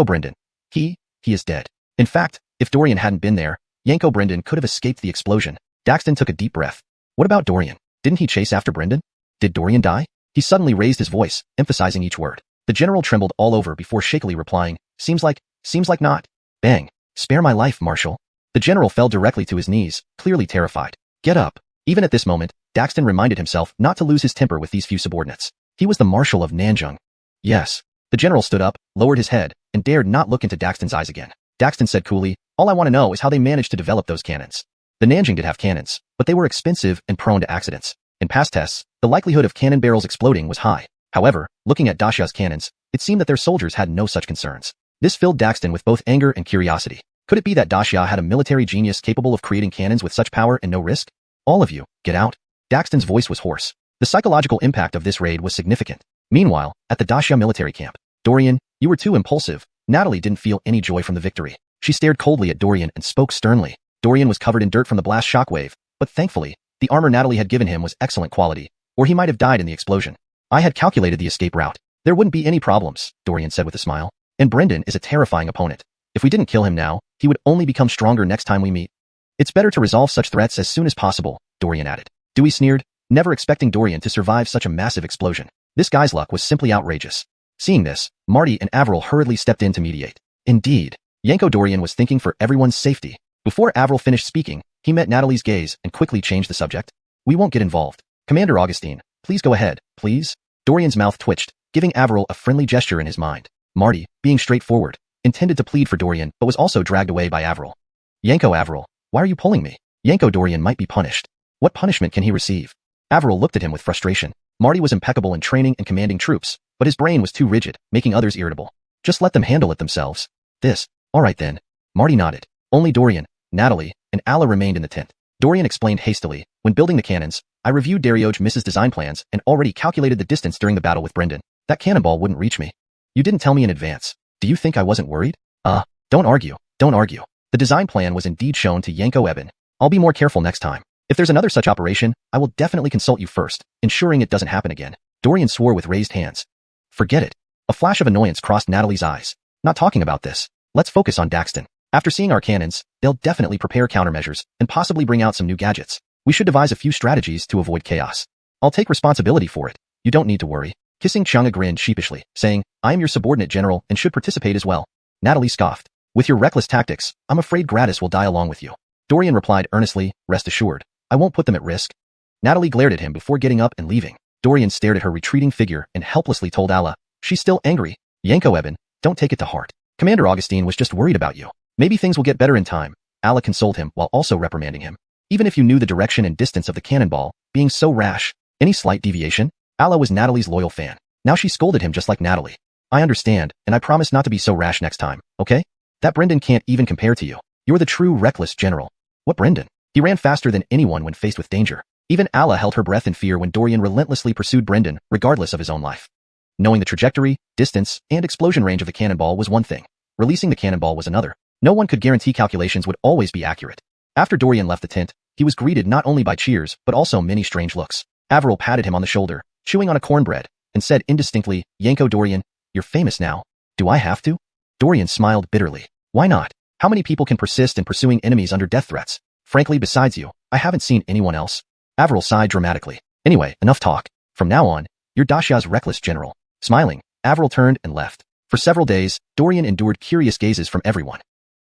Brendan. He is dead." In fact, if Dorian hadn't been there, Yanko Brendan could have escaped the explosion. Daxton took a deep breath. What about Dorian? Didn't he chase after Brendan? Did Dorian die? He suddenly raised his voice, emphasizing each word. The general trembled all over before shakily replying, Seems like not. Bang. "Spare my life, Marshal." The general fell directly to his knees, clearly terrified. "Get up." Even at this moment, Daxton reminded himself not to lose his temper with these few subordinates. He was the Marshal of Nanjung. "Yes." The general stood up, lowered his head, and dared not look into Daxton's eyes again. Daxton said coolly, "All I want to know is how they managed to develop those cannons." The Nanjing did have cannons, but they were expensive and prone to accidents. In past tests, the likelihood of cannon barrels exploding was high. However, looking at Dashia's cannons, it seemed that their soldiers had no such concerns. This filled Daxton with both anger and curiosity. Could it be that Dashia had a military genius capable of creating cannons with such power and no risk? All of you, get out. Daxton's voice was hoarse. The psychological impact of this raid was significant. Meanwhile, at the Dashia military camp, Dorian, you were too impulsive. Natalie didn't feel any joy from the victory. She stared coldly at Dorian and spoke sternly. Dorian was covered in dirt from the blast shockwave, but thankfully, the armor Natalie had given him was excellent quality, or he might have died in the explosion. I had calculated the escape route. There wouldn't be any problems, Dorian said with a smile. And Brendan is a terrifying opponent. If we didn't kill him now, he would only become stronger next time we meet. It's better to resolve such threats as soon as possible, Dorian added. Dewey sneered, never expecting Dorian to survive such a massive explosion. This guy's luck was simply outrageous. Seeing this, Marty and Avril hurriedly stepped in to mediate. Indeed, Yanko Dorian was thinking for everyone's safety. Before Avril finished speaking, he met Natalie's gaze and quickly changed the subject. We won't get involved. Commander Augustine, please go ahead, please. Dorian's mouth twitched, giving Avril a friendly gesture in his mind. Marty, being straightforward, intended to plead for Dorian but was also dragged away by Avril. Yanko Avril, why are you pulling me? Yanko Dorian might be punished. What punishment can he receive? Avril looked at him with frustration. Marty was impeccable in training and commanding troops, but his brain was too rigid, making others irritable. Just let them handle it themselves. All right then. Marty nodded. Only Dorian, Natalie, and Alla remained in the tent. Dorian explained hastily, when building the cannons, I reviewed Darioge Mrs. design plans and already calculated the distance during the battle with Brendan. That cannonball wouldn't reach me. You didn't tell me in advance. Do you think I wasn't worried? Don't argue. The design plan was indeed shown to Yanko Eben. I'll be more careful next time. If there's another such operation, I will definitely consult you first, ensuring it doesn't happen again. Dorian swore with raised hands. Forget it. A flash of annoyance crossed Natalie's eyes. Not talking about this. Let's focus on Daxton. After seeing our cannons, they'll definitely prepare countermeasures and possibly bring out some new gadgets. We should devise a few strategies to avoid chaos. I'll take responsibility for it. You don't need to worry. Kissing Chang'e grinned sheepishly, saying, I am your subordinate general and should participate as well. Natalie scoffed. With your reckless tactics, I'm afraid Gratis will die along with you. Dorian replied earnestly, rest assured. I won't put them at risk. Natalie glared at him before getting up and leaving. Dorian stared at her retreating figure and helplessly told Alla, she's still angry. Yanko Eben, don't take it to heart. Commander Augustine was just worried about you. Maybe things will get better in time. Alla consoled him while also reprimanding him. Even if you knew the direction and distance of the cannonball, being so rash, any slight deviation? Alla was Natalie's loyal fan. Now she scolded him just like Natalie. I understand, and I promise not to be so rash next time, okay? That Brendan can't even compare to you. You're the true reckless general. What Brendan? He ran faster than anyone when faced with danger. Even Alla held her breath in fear when Dorian relentlessly pursued Brendan, regardless of his own life. Knowing the trajectory, distance, and explosion range of the cannonball was one thing. Releasing the cannonball was another. No one could guarantee calculations would always be accurate. After Dorian left the tent, he was greeted not only by cheers, but also many strange looks. Avril patted him on the shoulder, chewing on a cornbread, and said indistinctly, Yanko Dorian, you're famous now. Do I have to? Dorian smiled bitterly. Why not? How many people can persist in pursuing enemies under death threats? Frankly, besides you, I haven't seen anyone else. Avril sighed dramatically. Anyway, enough talk. From now on, you're Dashia's reckless general. Smiling, Avril turned and left. For several days, Dorian endured curious gazes from everyone.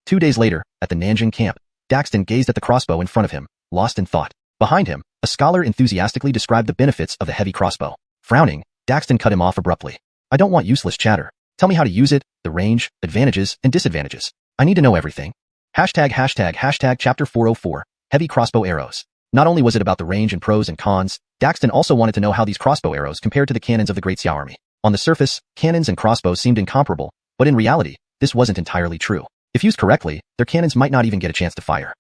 2 days later, at the Nanjing camp, Daxton gazed at the crossbow in front of him, lost in thought. Behind him, a scholar enthusiastically described the benefits of the heavy crossbow. Frowning, Daxton cut him off abruptly. I don't want useless chatter. Tell me how to use it, the range, advantages, and disadvantages. I need to know everything. Hashtag chapter 404, heavy crossbow arrows. Not only was it about the range and pros and cons, Daxton also wanted to know how these crossbow arrows compared to the cannons of the Great Xia army. On the surface, cannons and crossbows seemed incomparable, but in reality, this wasn't entirely true. If used correctly, their cannons might not even get a chance to fire.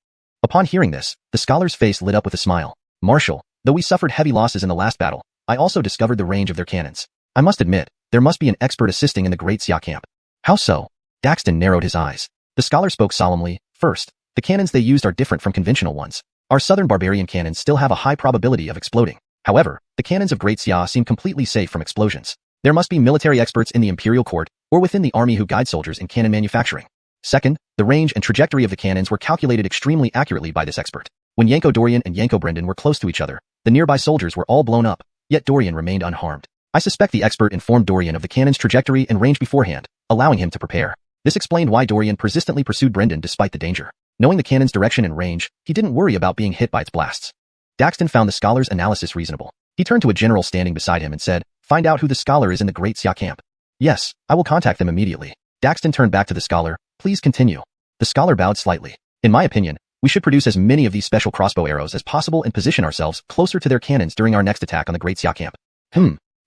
Upon hearing this, the scholar's face lit up with a smile. Marshal, though we suffered heavy losses in the last battle, I also discovered the range of their cannons. I must admit, there must be an expert assisting in the Great Xia camp. How so? Daxton narrowed his eyes. The scholar spoke solemnly. First, the cannons they used are different from conventional ones. Our southern barbarian cannons still have a high probability of exploding. However, the cannons of Great Xia seem completely safe from explosions. There must be military experts in the imperial court or within the army who guide soldiers in cannon manufacturing. Second, the range and trajectory of the cannons were calculated extremely accurately by this expert. When Yanko Dorian and Yanko Brendan were close to each other, the nearby soldiers were all blown up, yet Dorian remained unharmed. I suspect the expert informed Dorian of the cannon's trajectory and range beforehand, allowing him to prepare. This explained why Dorian persistently pursued Brendan despite the danger. Knowing the cannon's direction and range, he didn't worry about being hit by its blasts. Daxton found the scholar's analysis reasonable. He turned to a general standing beside him and said, find out who the scholar is in the Great Xia camp. Yes, I will contact them immediately. Daxton turned back to the scholar. Please continue. The scholar bowed slightly. In my opinion, We should produce as many of these special crossbow arrows as possible and position ourselves closer to their cannons during our next attack on the Great Xia camp.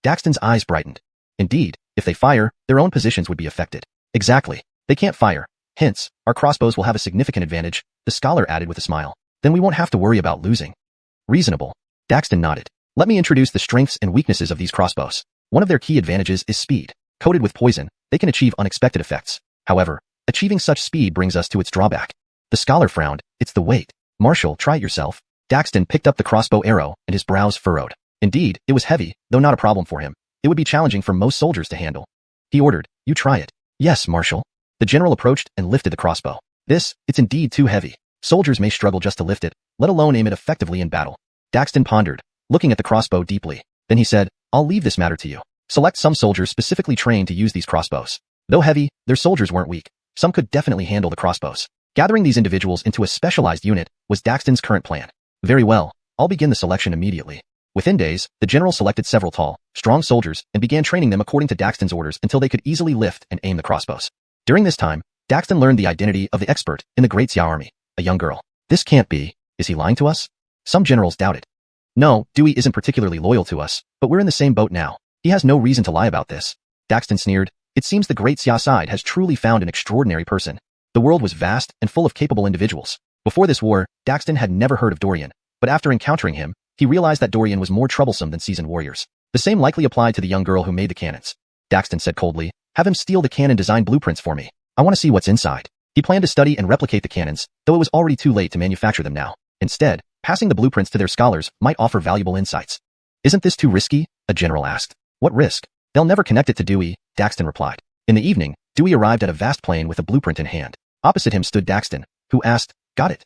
Daxton's eyes brightened. Indeed, if they fire, their own positions would be affected. Exactly. They can't fire. Hence, our crossbows will have a significant advantage, the scholar added with a smile. Then we won't have to worry about losing. Reasonable. Daxton nodded. Let me introduce the strengths and weaknesses of these crossbows. One of their key advantages is speed. Coated with poison, they can achieve unexpected effects. However, achieving such speed brings us to its drawback. The scholar frowned. It's the weight. Marshall, try it yourself. Daxton picked up the crossbow arrow, and his brows furrowed. Indeed, it was heavy, though not a problem for him. It would be challenging for most soldiers to handle. He ordered, you try it. Yes, Marshal. The general approached and lifted the crossbow. It's indeed too heavy. Soldiers may struggle just to lift it, let alone aim it effectively in battle. Daxton pondered, looking at the crossbow deeply. Then he said, I'll leave this matter to you. Select some soldiers specifically trained to use these crossbows. Though heavy, their soldiers weren't weak. Some could definitely handle the crossbows. Gathering these individuals into a specialized unit was Daxton's current plan. Very well, I'll begin the selection immediately. Within days, the general selected several tall, strong soldiers and began training them according to Daxton's orders until they could easily lift and aim the crossbows. During this time, Daxton learned the identity of the expert in the Great Xia army, a young girl. This can't be. Is he lying to us? Some generals doubted. No, Dewey isn't particularly loyal to us, but we're in the same boat now. He has no reason to lie about this. Daxton sneered. It seems the Great Xia side has truly found an extraordinary person. The world was vast and full of capable individuals. Before this war, Daxton had never heard of Dorian, but after encountering him, he realized that Dorian was more troublesome than seasoned warriors. The same likely applied to the young girl who made the cannons. Daxton said coldly, have him steal the cannon design blueprints for me. I want to see what's inside. He planned to study and replicate the cannons, though it was already too late to manufacture them now. Instead, passing the blueprints to their scholars might offer valuable insights. Isn't this too risky? A general asked. What risk? They'll never connect it to Dewey, Daxton replied. In the evening, Dewey arrived at a vast plain with a blueprint in hand. Opposite him stood Daxton, who asked, got it?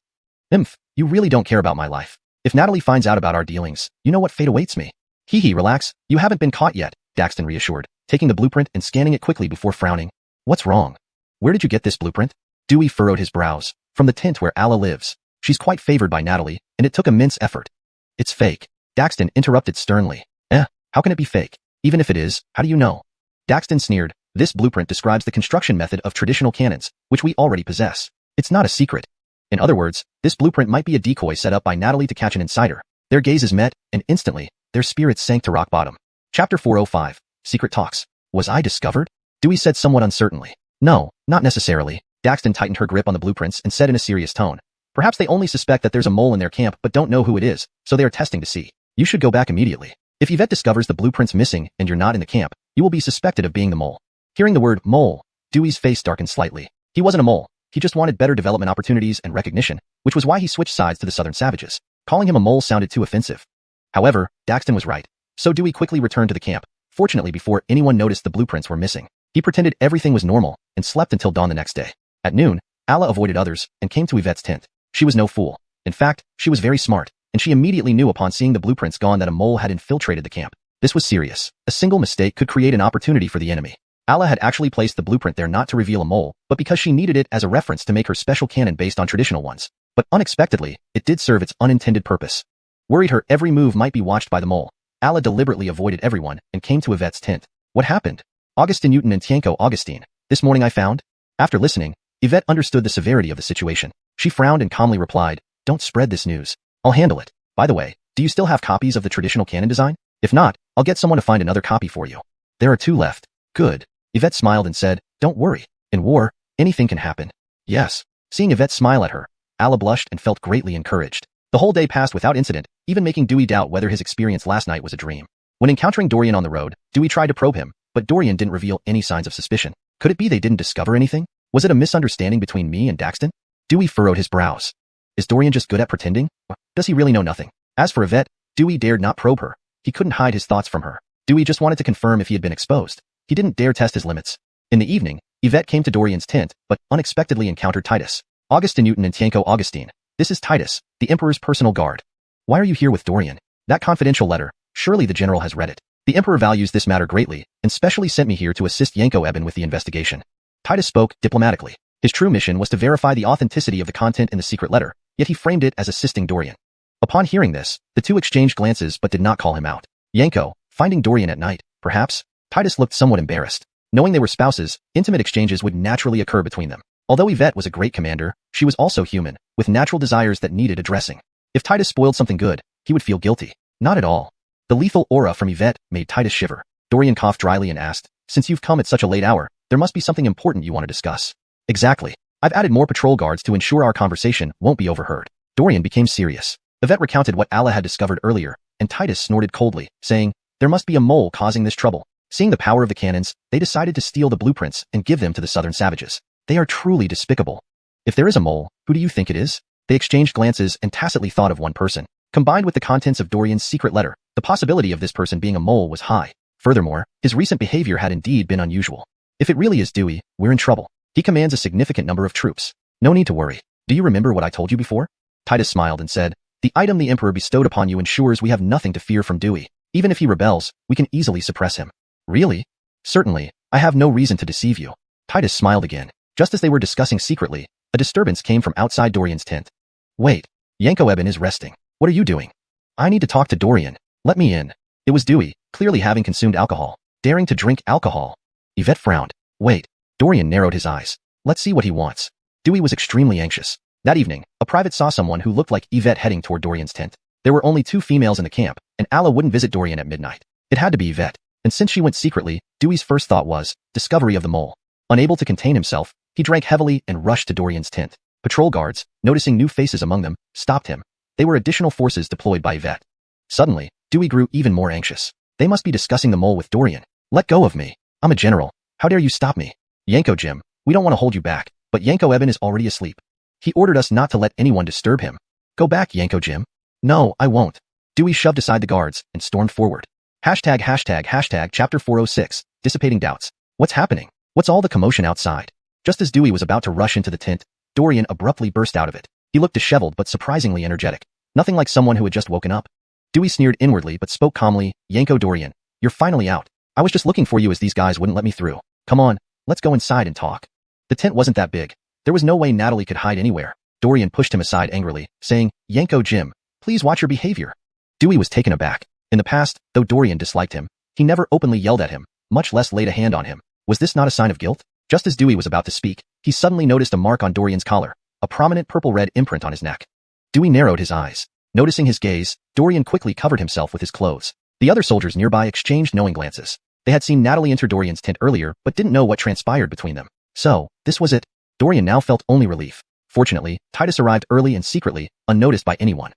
You really don't care about my life. If Natalie finds out about our dealings, you know what fate awaits me. Relax, you haven't been caught yet, Daxton reassured, taking the blueprint and scanning it quickly before frowning. What's wrong? Where did you get this blueprint? Dewey furrowed his brows. From the tent where Alla lives. She's quite favored by Natalie, and it took immense effort. It's fake. Daxton interrupted sternly. How can it be fake? Even if it is, how do you know? Daxton sneered. This blueprint describes the construction method of traditional cannons, which we already possess. It's not a secret. In other words, this blueprint might be a decoy set up by Natalie to catch an insider. Their gazes met, and instantly, their spirits sank to rock bottom. Chapter 405. Secret Talks. Was I discovered? Dewey said somewhat uncertainly. No, not necessarily. Daxton tightened her grip on the blueprints and said in a serious tone. Perhaps they only suspect that there's a mole in their camp but don't know who it is, so they are testing to see. You should go back immediately. If Yvette discovers the blueprints missing and you're not in the camp, you will be suspected of being the mole. Hearing the word mole, Dewey's face darkened slightly. He wasn't a mole. He just wanted better development opportunities and recognition, which was why he switched sides to the Southern Savages. Calling him a mole sounded too offensive. However, Daxton was right. So Dewey quickly returned to the camp, fortunately before anyone noticed the blueprints were missing. He pretended everything was normal and slept until dawn the next day. At noon, Alla avoided others and came to Yvette's tent. She was no fool. In fact, she was very smart, and she immediately knew upon seeing the blueprints gone that a mole had infiltrated the camp. This was serious. A single mistake could create an opportunity for the enemy. Alla had actually placed the blueprint there not to reveal a mole, but because she needed it as a reference to make her special cannon based on traditional ones. But unexpectedly, it did serve its unintended purpose. Worried her every move might be watched by the mole, Alla deliberately avoided everyone and came to Yvette's tent. What happened? Augustin Newton and Tienko Augustine. This morning I found? After listening, Yvette understood the severity of the situation. She frowned and calmly replied, don't spread this news. I'll handle it. By the way, do you still have copies of the traditional cannon design? If not, I'll get someone to find another copy for you. There are 2 left. Good. Yvette smiled and said, don't worry. In war, anything can happen. Yes. Seeing Yvette smile at her, Alla blushed and felt greatly encouraged. The whole day passed without incident, even making Dewey doubt whether his experience last night was a dream. When encountering Dorian on the road, Dewey tried to probe him, but Dorian didn't reveal any signs of suspicion. Could it be they didn't discover anything? Was it a misunderstanding between me and Daxton? Dewey furrowed his brows. Is Dorian just good at pretending? Or does he really know nothing? As for Yvette, Dewey dared not probe her. He couldn't hide his thoughts from her. Dewey just wanted to confirm if he had been exposed. He didn't dare test his limits. In the evening, Yvette came to Dorian's tent, but unexpectedly encountered Titus. Augustin Newton and Tienko Augustine. This is Titus, the Emperor's personal guard. Why are you here with Dorian? That confidential letter. Surely the general has read it. The Emperor values this matter greatly, and specially sent me here to assist Yanko Eben with the investigation. Titus spoke diplomatically. His true mission was to verify the authenticity of the content in the secret letter, yet he framed it as assisting Dorian. Upon hearing this, the 2 exchanged glances but did not call him out. Yanko, finding Dorian at night, perhaps? Titus looked somewhat embarrassed. Knowing they were spouses, intimate exchanges would naturally occur between them. Although Yvette was a great commander, she was also human, with natural desires that needed addressing. If Titus spoiled something good, he would feel guilty. Not at all. The lethal aura from Yvette made Titus shiver. Dorian coughed dryly and asked, "Since you've come at such a late hour, there must be something important you want to discuss." "Exactly. I've added more patrol guards to ensure our conversation won't be overheard." Dorian became serious. Yvette recounted what Allah had discovered earlier, and Titus snorted coldly, saying, "There must be a mole causing this trouble." Seeing the power of the cannons, they decided to steal the blueprints and give them to the southern savages. They are truly despicable. If there is a mole, who do you think it is? They exchanged glances and tacitly thought of one person. Combined with the contents of Dorian's secret letter, the possibility of this person being a mole was high. Furthermore, his recent behavior had indeed been unusual. If it really is Dewey, we're in trouble. He commands a significant number of troops. No need to worry. Do you remember what I told you before? Titus smiled and said, "The item the Emperor bestowed upon you ensures we have nothing to fear from Dewey. Even if he rebels, we can easily suppress him." "Really?" "Certainly. I have no reason to deceive you." Titus smiled again. Just as they were discussing secretly, a disturbance came from outside Dorian's tent. "Wait. Yanko Eben is resting. What are you doing?" "I need to talk to Dorian. Let me in." It was Dewey, clearly having consumed alcohol, daring to drink alcohol. Yvette frowned. "Wait." Dorian narrowed his eyes. "Let's see what he wants." Dewey was extremely anxious. That evening, a private saw someone who looked like Yvette heading toward Dorian's tent. There were only 2 females in the camp, and Allah wouldn't visit Dorian at midnight. It had to be Yvette, and since she went secretly, Dewey's first thought was, discovery of the mole. Unable to contain himself, he drank heavily and rushed to Dorian's tent. Patrol guards, noticing new faces among them, stopped him. They were additional forces deployed by Yvette. Suddenly, Dewey grew even more anxious. They must be discussing the mole with Dorian. "Let go of me. I'm a general. How dare you stop me?" "Yanko Jim, we don't want to hold you back, but Yanko Eben is already asleep. He ordered us not to let anyone disturb him." "Go back, Yanko Jim." "No, I won't." Dewey shoved aside the guards and stormed forward. Chapter 406, Dissipating Doubts. What's happening? What's all the commotion outside? Just as Dewey was about to rush into the tent, Dorian abruptly burst out of it. He looked disheveled but surprisingly energetic. Nothing like someone who had just woken up. Dewey sneered inwardly but spoke calmly, "Yanko Dorian, you're finally out. I was just looking for you as these guys wouldn't let me through. Come on, let's go inside and talk." The tent wasn't that big. There was no way Natalie could hide anywhere. Dorian pushed him aside angrily, saying, "Yanko Jim, please watch your behavior." Dewey was taken aback. In the past, though Dorian disliked him, he never openly yelled at him, much less laid a hand on him. Was this not a sign of guilt? Just as Dewey was about to speak, he suddenly noticed a mark on Dorian's collar, a prominent purple-red imprint on his neck. Dewey narrowed his eyes. Noticing his gaze, Dorian quickly covered himself with his clothes. The other soldiers nearby exchanged knowing glances. They had seen Natalie enter Dorian's tent earlier but didn't know what transpired between them. So, this was it. Dorian now felt only relief. Fortunately, Titus arrived early and secretly, unnoticed by anyone.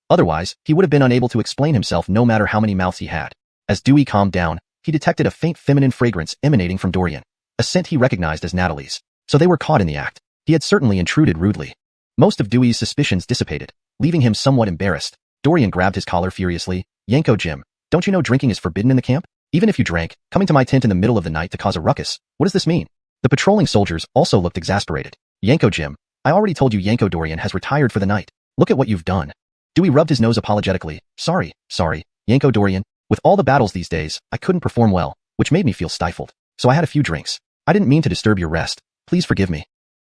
Otherwise, he would have been unable to explain himself no matter how many mouths he had. As Dewey calmed down, he detected a faint feminine fragrance emanating from Dorian, a scent he recognized as Natalie's. So they were caught in the act. He had certainly intruded rudely. Most of Dewey's suspicions dissipated, leaving him somewhat embarrassed. Dorian grabbed his collar furiously. "Yanko Jim, don't you know drinking is forbidden in the camp? Even if you drank, coming to my tent in the middle of the night to cause a ruckus, what does this mean?" The patrolling soldiers also looked exasperated. "Yanko Jim, I already told you Yanko Dorian has retired for the night. Look at what you've done." Dewey rubbed his nose apologetically. Sorry, Yanko Dorian. With all the battles these days, I couldn't perform well, which made me feel stifled. So I had a few drinks. I didn't mean to disturb your rest. Please forgive me."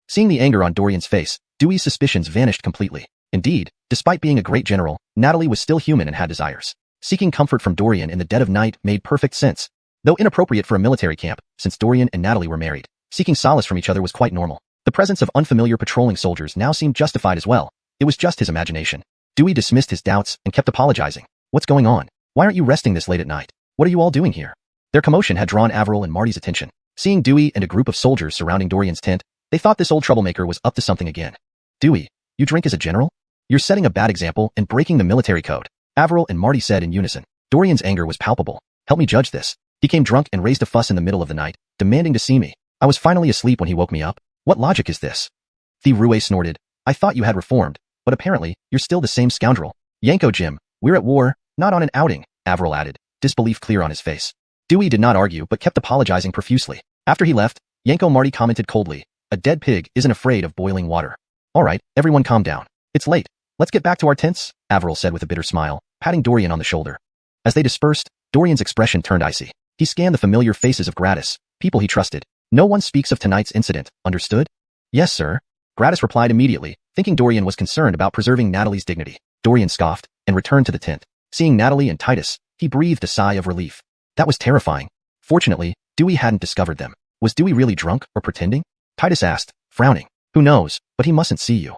Seeing the anger on Dorian's face, Dewey's suspicions vanished completely. Indeed, despite being a great general, Natalie was still human and had desires. Seeking comfort from Dorian in the dead of night made perfect sense. Though inappropriate for a military camp, since Dorian and Natalie were married, seeking solace from each other was quite normal. The presence of unfamiliar patrolling soldiers now seemed justified as well. It was just his imagination. Dewey dismissed his doubts and kept apologizing. "What's going on? Why aren't you resting this late at night? What are you all doing here?" Their commotion had drawn Avril and Marty's attention. Seeing Dewey and a group of soldiers surrounding Dorian's tent, they thought this old troublemaker was up to something again. "Dewey, you drink as a general? You're setting a bad example and breaking the military code," Avril and Marty said in unison. Dorian's anger was palpable. "Help me judge this. He came drunk and raised a fuss in the middle of the night, demanding to see me. I was finally asleep when he woke me up. What logic is this?" The Rue snorted. "I thought you had reformed, but apparently, you're still the same scoundrel." "Yanko Jim, we're at war, not on an outing," Avril added, disbelief clear on his face. Dewey did not argue but kept apologizing profusely. After he left, Yanko Marty commented coldly, "A dead pig isn't afraid of boiling water." "All right, everyone calm down. It's late. Let's get back to our tents," Avril said with a bitter smile, patting Dorian on the shoulder. As they dispersed, Dorian's expression turned icy. He scanned the familiar faces of Gratis, people he trusted. "No one speaks of tonight's incident, understood?" "Yes, sir." Gratis replied immediately, thinking Dorian was concerned about preserving Natalie's dignity. Dorian scoffed and returned to the tent. Seeing Natalie and Titus, he breathed a sigh of relief. That was terrifying. Fortunately, Dewey hadn't discovered them. Was Dewey really drunk or pretending? Titus asked, frowning. Who knows, but he mustn't see you.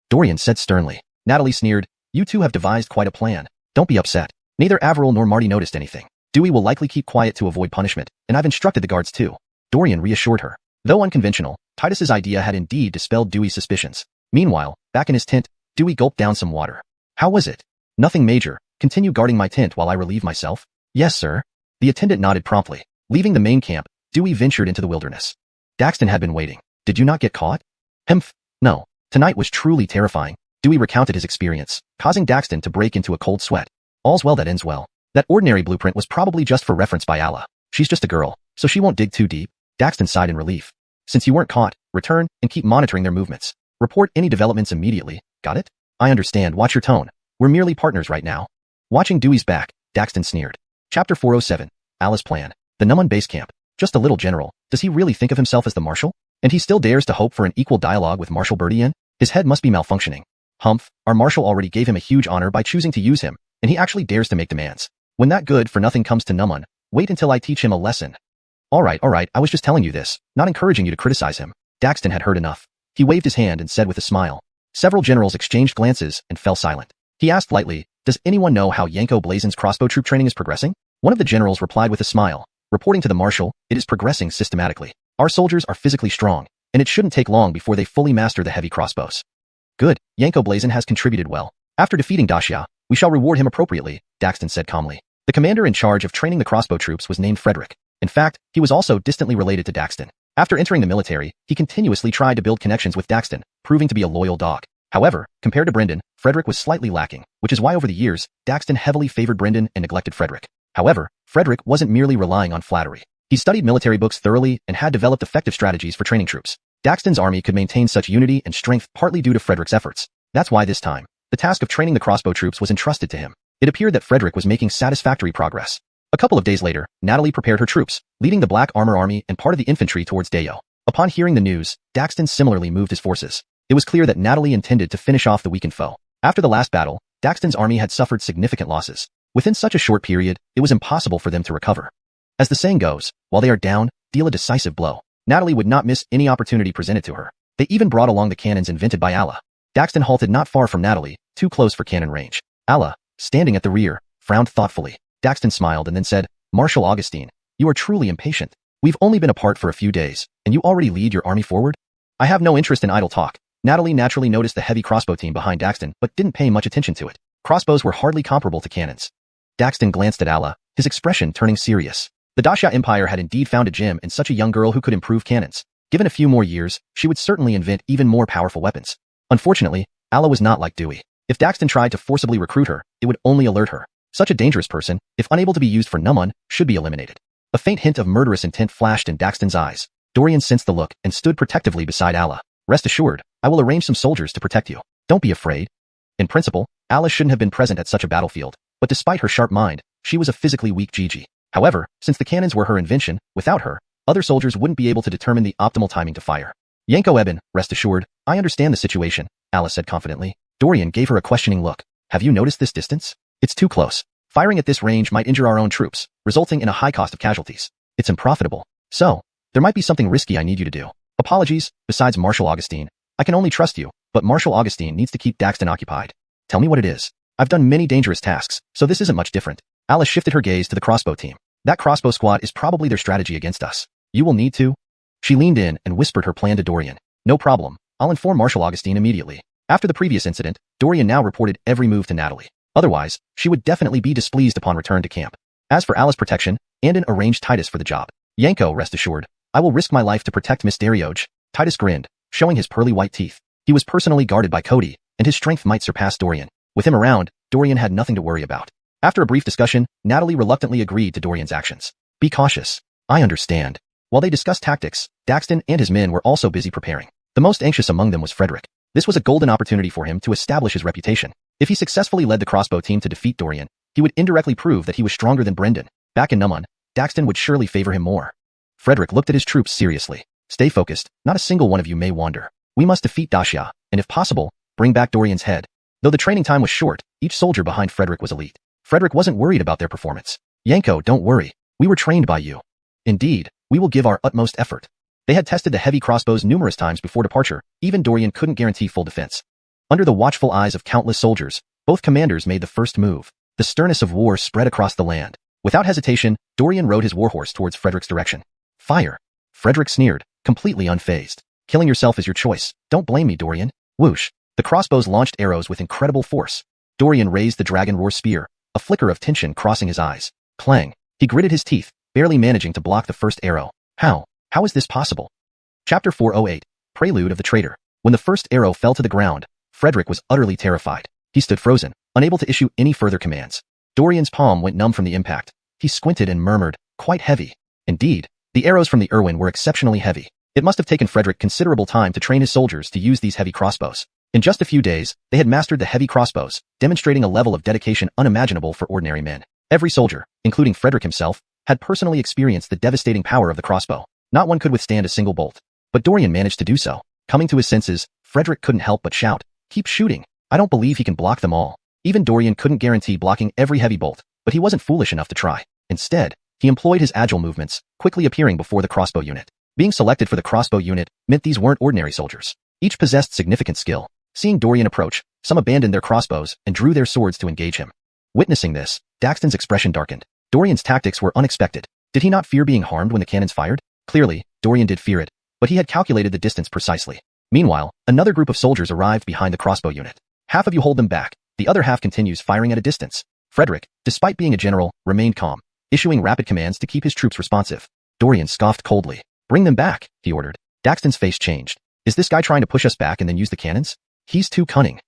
Dorian said sternly. Natalie sneered. You two have devised quite a plan. Don't be upset. Neither Averil nor Marty noticed anything. Dewey will likely keep quiet to avoid punishment, and I've instructed the guards too. Dorian reassured her. Though unconventional, Titus's idea had indeed dispelled Dewey's suspicions. Meanwhile, back in his tent, Dewey gulped down some water. How was it? Nothing major. Continue guarding my tent while I relieve myself? Yes, sir. The attendant nodded promptly. Leaving the main camp, Dewey ventured into the wilderness. Daxton had been waiting. Did you not get caught? Hemph. No. Tonight was truly terrifying. Dewey recounted his experience, causing Daxton to break into a cold sweat. All's well that ends well. That ordinary blueprint was probably just for reference by Allah. She's just a girl, so she won't dig too deep. Daxton sighed in relief. Since you weren't caught, return and keep monitoring their movements. Report any developments immediately. Got it? I understand. Watch your tone. We're merely partners right now. Watching Dewey's back, Daxton sneered. Chapter 407. Allah's plan. The Numun base camp. Just a little general. Does he really think of himself as the marshal? And he still dares to hope for an equal dialogue with Marshal Birdian? His head must be malfunctioning. Humph, our marshal already gave him a huge honor by choosing to use him, and he actually dares to make demands. When that good-for-nothing comes to Numun, wait until I teach him a lesson. All right, I was just telling you this, not encouraging you to criticize him. Daxton had heard enough. He waved his hand and said with a smile. Several generals exchanged glances and fell silent. He asked lightly, does anyone know how Yanko Blazen's crossbow troop training is progressing? One of the generals replied with a smile. Reporting to the marshal, it is progressing systematically. Our soldiers are physically strong, and it shouldn't take long before they fully master the heavy crossbows. Good, Yanko Blazen has contributed well. After defeating Daxia, we shall reward him appropriately, Daxton said calmly. The commander in charge of training the crossbow troops was named Frederick. In fact, he was also distantly related to Daxton. After entering the military, he continuously tried to build connections with Daxton, proving to be a loyal dog. However, compared to Brendan, Frederick was slightly lacking, which is why over the years, Daxton heavily favored Brendan and neglected Frederick. However, Frederick wasn't merely relying on flattery. He studied military books thoroughly and had developed effective strategies for training troops. Daxton's army could maintain such unity and strength partly due to Frederick's efforts. That's why this time, the task of training the crossbow troops was entrusted to him. It appeared that Frederick was making satisfactory progress. A couple of days later, Natalie prepared her troops, leading the Black Armor Army and part of the infantry towards Dayo. Upon hearing the news, Daxton similarly moved his forces. It was clear that Natalie intended to finish off the weakened foe. After the last battle, Daxton's army had suffered significant losses. Within such a short period, it was impossible for them to recover. As the saying goes, while they are down, deal a decisive blow. Natalie would not miss any opportunity presented to her. They even brought along the cannons invented by Allah. Daxton halted not far from Natalie, too close for cannon range. Allah, standing at the rear, frowned thoughtfully. Daxton smiled and then said, Marshal Augustine, you are truly impatient. We've only been apart for a few days, and you already lead your army forward? I have no interest in idle talk. Natalie naturally noticed the heavy crossbow team behind Daxton, but didn't pay much attention to it. Crossbows were hardly comparable to cannons. Daxton glanced at Allah, his expression turning serious. The Daxia Empire had indeed found a gem in such a young girl who could improve cannons. Given a few more years, she would certainly invent even more powerful weapons. Unfortunately, Allah was not like Dewey. If Daxton tried to forcibly recruit her, it would only alert her. Such a dangerous person, if unable to be used for Numun, should be eliminated. A faint hint of murderous intent flashed in Daxton's eyes. Dorian sensed the look and stood protectively beside Allah. Rest assured, I will arrange some soldiers to protect you. Don't be afraid. In principle, Allah shouldn't have been present at such a battlefield, but despite her sharp mind, she was a physically weak Gigi. However, since the cannons were her invention, without her, other soldiers wouldn't be able to determine the optimal timing to fire. Yanko Eben, rest assured, I understand the situation, Allah said confidently. Dorian gave her a questioning look. Have you noticed this distance? It's too close. Firing at this range might injure our own troops, resulting in a high cost of casualties. It's unprofitable. So, there might be something risky I need you to do. Apologies, besides Marshal Augustine. I can only trust you, but Marshal Augustine needs to keep Daxton occupied. Tell me what it is. I've done many dangerous tasks, so this isn't much different. Alice shifted her gaze to the crossbow team. That crossbow squad is probably their strategy against us. You will need to. She leaned in and whispered her plan to Dorian. No problem. I'll inform Marshal Augustine immediately. After the previous incident, Dorian now reported every move to Natalie. Otherwise, she would definitely be displeased upon return to camp. As for Alice's protection, Andon arranged Titus for the job. Yanko, rest assured, I will risk my life to protect Miss Darioge. Titus grinned, showing his pearly white teeth. He was personally guarded by Cody, and his strength might surpass Dorian. With him around, Dorian had nothing to worry about. After a brief discussion, Natalie reluctantly agreed to Dorian's actions. Be cautious. I understand. While they discussed tactics, Daxton and his men were also busy preparing. The most anxious among them was Frederick. This was a golden opportunity for him to establish his reputation. If he successfully led the crossbow team to defeat Dorian, he would indirectly prove that he was stronger than Brendan. Back in Numun, Daxton would surely favor him more. Frederick looked at his troops seriously. Stay focused, not a single one of you may wander. We must defeat Daxia, and if possible, bring back Dorian's head. Though the training time was short, each soldier behind Frederick was elite. Frederick wasn't worried about their performance. Yanko, don't worry. We were trained by you. Indeed, we will give our utmost effort. They had tested the heavy crossbows numerous times before departure. Even Dorian couldn't guarantee full defense. Under the watchful eyes of countless soldiers, both commanders made the first move. The sternness of war spread across the land. Without hesitation, Dorian rode his warhorse towards Frederick's direction. Fire! Frederick sneered, completely unfazed. Killing yourself is your choice. Don't blame me, Dorian. Whoosh! The crossbows launched arrows with incredible force. Dorian raised the dragon roar spear, a flicker of tension crossing his eyes. Clang! He gritted his teeth, barely managing to block the first arrow. How? How is this possible? Chapter 408, Prelude of the Traitor. When the first arrow fell to the ground, Frederick was utterly terrified. He stood frozen, unable to issue any further commands. Dorian's palm went numb from the impact. He squinted and murmured, quite heavy. Indeed, the arrows from the Irwin were exceptionally heavy. It must have taken Frederick considerable time to train his soldiers to use these heavy crossbows. In just a few days, they had mastered the heavy crossbows, demonstrating a level of dedication unimaginable for ordinary men. Every soldier, including Frederick himself, had personally experienced the devastating power of the crossbow. Not one could withstand a single bolt. But Dorian managed to do so. Coming to his senses, Frederick couldn't help but shout, "Keep shooting! I don't believe he can block them all." Even Dorian couldn't guarantee blocking every heavy bolt, but he wasn't foolish enough to try. Instead, he employed his agile movements, quickly appearing before the crossbow unit. Being selected for the crossbow unit meant these weren't ordinary soldiers. Each possessed significant skill. Seeing Dorian approach, some abandoned their crossbows and drew their swords to engage him. Witnessing this, Daxton's expression darkened. Dorian's tactics were unexpected. Did he not fear being harmed when the cannons fired? Clearly, Dorian did fear it, but he had calculated the distance precisely. Meanwhile, another group of soldiers arrived behind the crossbow unit. Half of you hold them back, the other half continues firing at a distance. Frederick, despite being a general, remained calm, issuing rapid commands to keep his troops responsive. Dorian scoffed coldly. Bring them back, he ordered. Daxton's face changed. Is this guy trying to push us back and then use the cannons? He's too cunning.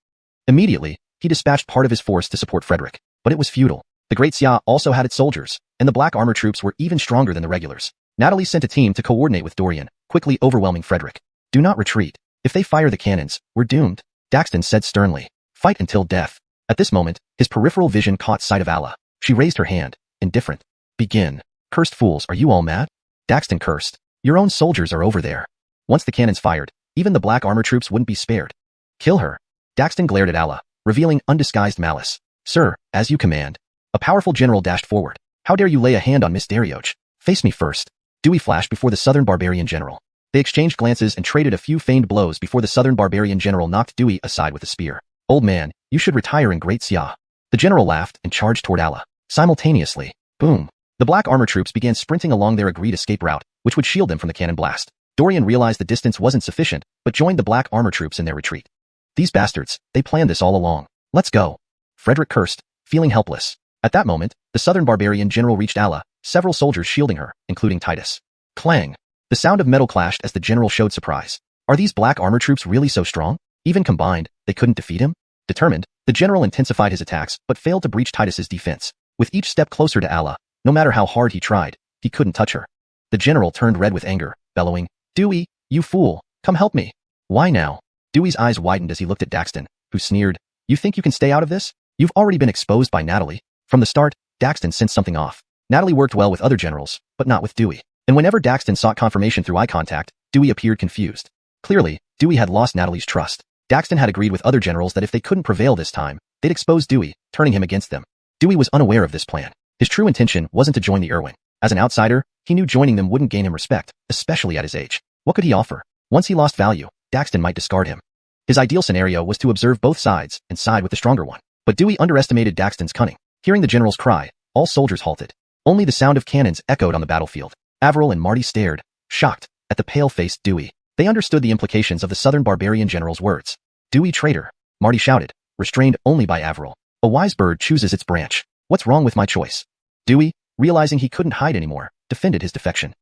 Immediately, he dispatched part of his force to support Frederick, but it was futile. The Great Xia also had its soldiers, and the black armor troops were even stronger than the regulars. Natalie sent a team to coordinate with Dorian, quickly overwhelming Frederick. Do not retreat. If they fire the cannons, we're doomed, Daxton said sternly. Fight until death. At this moment, his peripheral vision caught sight of Alla. She raised her hand, indifferent. Begin. Cursed fools, are you all mad? Daxton cursed. Your own soldiers are over there. Once the cannons fired, even the black armor troops wouldn't be spared. Kill her. Daxton glared at Alla, revealing undisguised malice. Sir, as you command. A powerful general dashed forward. How dare you lay a hand on Miss Darioch? Face me first. Dewey flashed before the southern barbarian general. They exchanged glances and traded a few feigned blows before the southern barbarian general knocked Dewey aside with a spear. Old man, you should retire in Great Xia. The general laughed and charged toward Alla. Simultaneously, boom. The black armor troops began sprinting along their agreed escape route, which would shield them from the cannon blast. Dorian realized the distance wasn't sufficient, but joined the black armor troops in their retreat. These bastards, they planned this all along. Let's go. Frederick cursed, feeling helpless. At that moment, the southern barbarian general reached Alla, several soldiers shielding her, including Titus. Clang. The sound of metal clashed as the general showed surprise. Are these black armor troops really so strong? Even combined, they couldn't defeat him? Determined, the general intensified his attacks but failed to breach Titus's defense. With each step closer to Alla, no matter how hard he tried, he couldn't touch her. The general turned red with anger, bellowing, Dewey, you fool, come help me. Why now? Dewey's eyes widened as he looked at Daxton, who sneered, You think you can stay out of this? You've already been exposed by Natalie. From the start, Daxton sensed something off. Natalie worked well with other generals, but not with Dewey. And whenever Daxton sought confirmation through eye contact, Dewey appeared confused. Clearly, Dewey had lost Natalie's trust. Daxton had agreed with other generals that if they couldn't prevail this time, they'd expose Dewey, turning him against them. Dewey was unaware of this plan. His true intention wasn't to join the Irwin. As an outsider, he knew joining them wouldn't gain him respect, especially at his age. What could he offer? Once he lost value, Daxton might discard him. His ideal scenario was to observe both sides and side with the stronger one. But Dewey underestimated Daxton's cunning. Hearing the general's cry, all soldiers halted. Only the sound of cannons echoed on the battlefield. Avril and Marty stared, shocked, at the pale-faced Dewey. They understood the implications of the southern barbarian general's words. Dewey traitor, Marty shouted, restrained only by Avril. A wise bird chooses its branch. What's wrong with my choice? Dewey, realizing he couldn't hide anymore, defended his defection.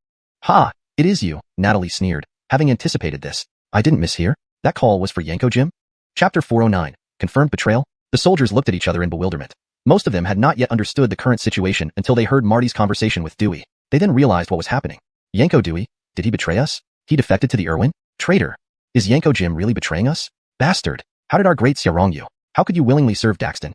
Ha, it is you, Natalie sneered, having anticipated this. I didn't mishear. That call was for Yanko Jim? Chapter 409, Confirmed Betrayal? The soldiers looked at each other in bewilderment. Most of them had not yet understood the current situation until they heard Marty's conversation with Dewey. They then realized what was happening. Yanko Dewey, did he betray us? He defected to the Irwin? Traitor. Is Yanko Jim really betraying us? Bastard. How did our great Xia wrong you? How could you willingly serve Daxton?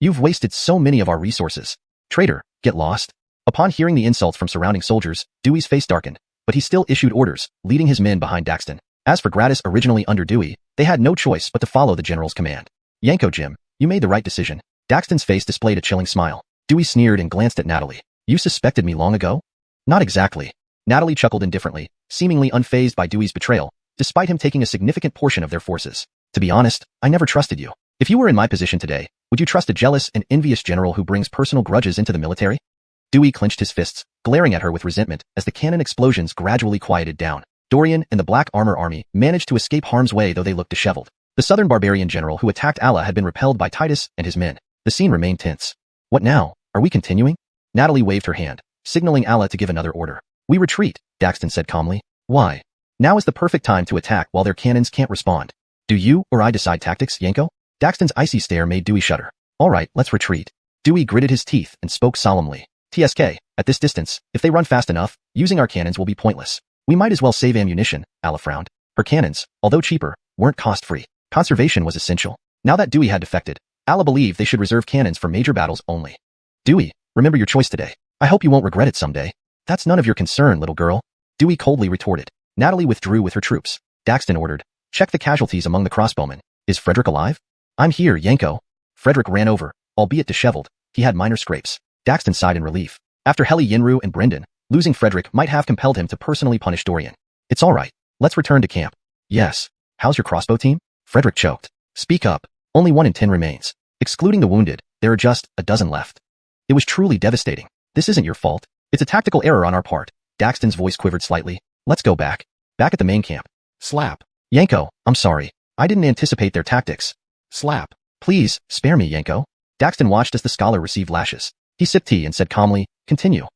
You've wasted so many of our resources. Traitor, get lost. Upon hearing the insults from surrounding soldiers, Dewey's face darkened, but he still issued orders, leading his men behind Daxton. As for Gratis originally under Dewey, they had no choice but to follow the general's command. Yanko Jim, you made the right decision. Daxton's face displayed a chilling smile. Dewey sneered and glanced at Natalie. You suspected me long ago? Not exactly. Natalie chuckled indifferently, seemingly unfazed by Dewey's betrayal, despite him taking a significant portion of their forces. To be honest, I never trusted you. If you were in my position today, would you trust a jealous and envious general who brings personal grudges into the military? Dewey clenched his fists, glaring at her with resentment as the cannon explosions gradually quieted down. Dorian and the Black Armor Army managed to escape harm's way, though they looked disheveled. The southern barbarian general who attacked Allah had been repelled by Titus and his men. The scene remained tense. What now? Are we continuing? Natalie waved her hand, signaling Allah to give another order. We retreat, Daxton said calmly. Why? Now is the perfect time to attack while their cannons can't respond. Do you or I decide tactics, Yanko? Daxton's icy stare made Dewey shudder. All right, let's retreat. Dewey gritted his teeth and spoke solemnly. TSK, at this distance, if they run fast enough, using our cannons will be pointless. We might as well save ammunition, Allah frowned. Her cannons, although cheaper, weren't cost-free. Conservation was essential. Now that Dewey had defected, Allah believed they should reserve cannons for major battles only. Dewey, remember your choice today. I hope you won't regret it someday. That's none of your concern, little girl. Dewey coldly retorted. Natalie withdrew with her troops. Daxton ordered, check the casualties among the crossbowmen. Is Frederick alive? I'm here, Yanko. Frederick ran over, albeit disheveled. He had minor scrapes. Daxton sighed in relief. After Heli Yinru and Brendan, losing Frederick might have compelled him to personally punish Dorian. It's all right. Let's return to camp. Yes. How's your crossbow team? Frederick choked. Speak up. Only 1 in 10 remains. Excluding the wounded, there are just a dozen left. It was truly devastating. This isn't your fault. It's a tactical error on our part. Daxton's voice quivered slightly. Let's go back. Back at the main camp. Slap. Yanko, I'm sorry. I didn't anticipate their tactics. Slap. Please, spare me, Yanko. Daxton watched as the scholar received lashes. He sipped tea and said calmly, continue.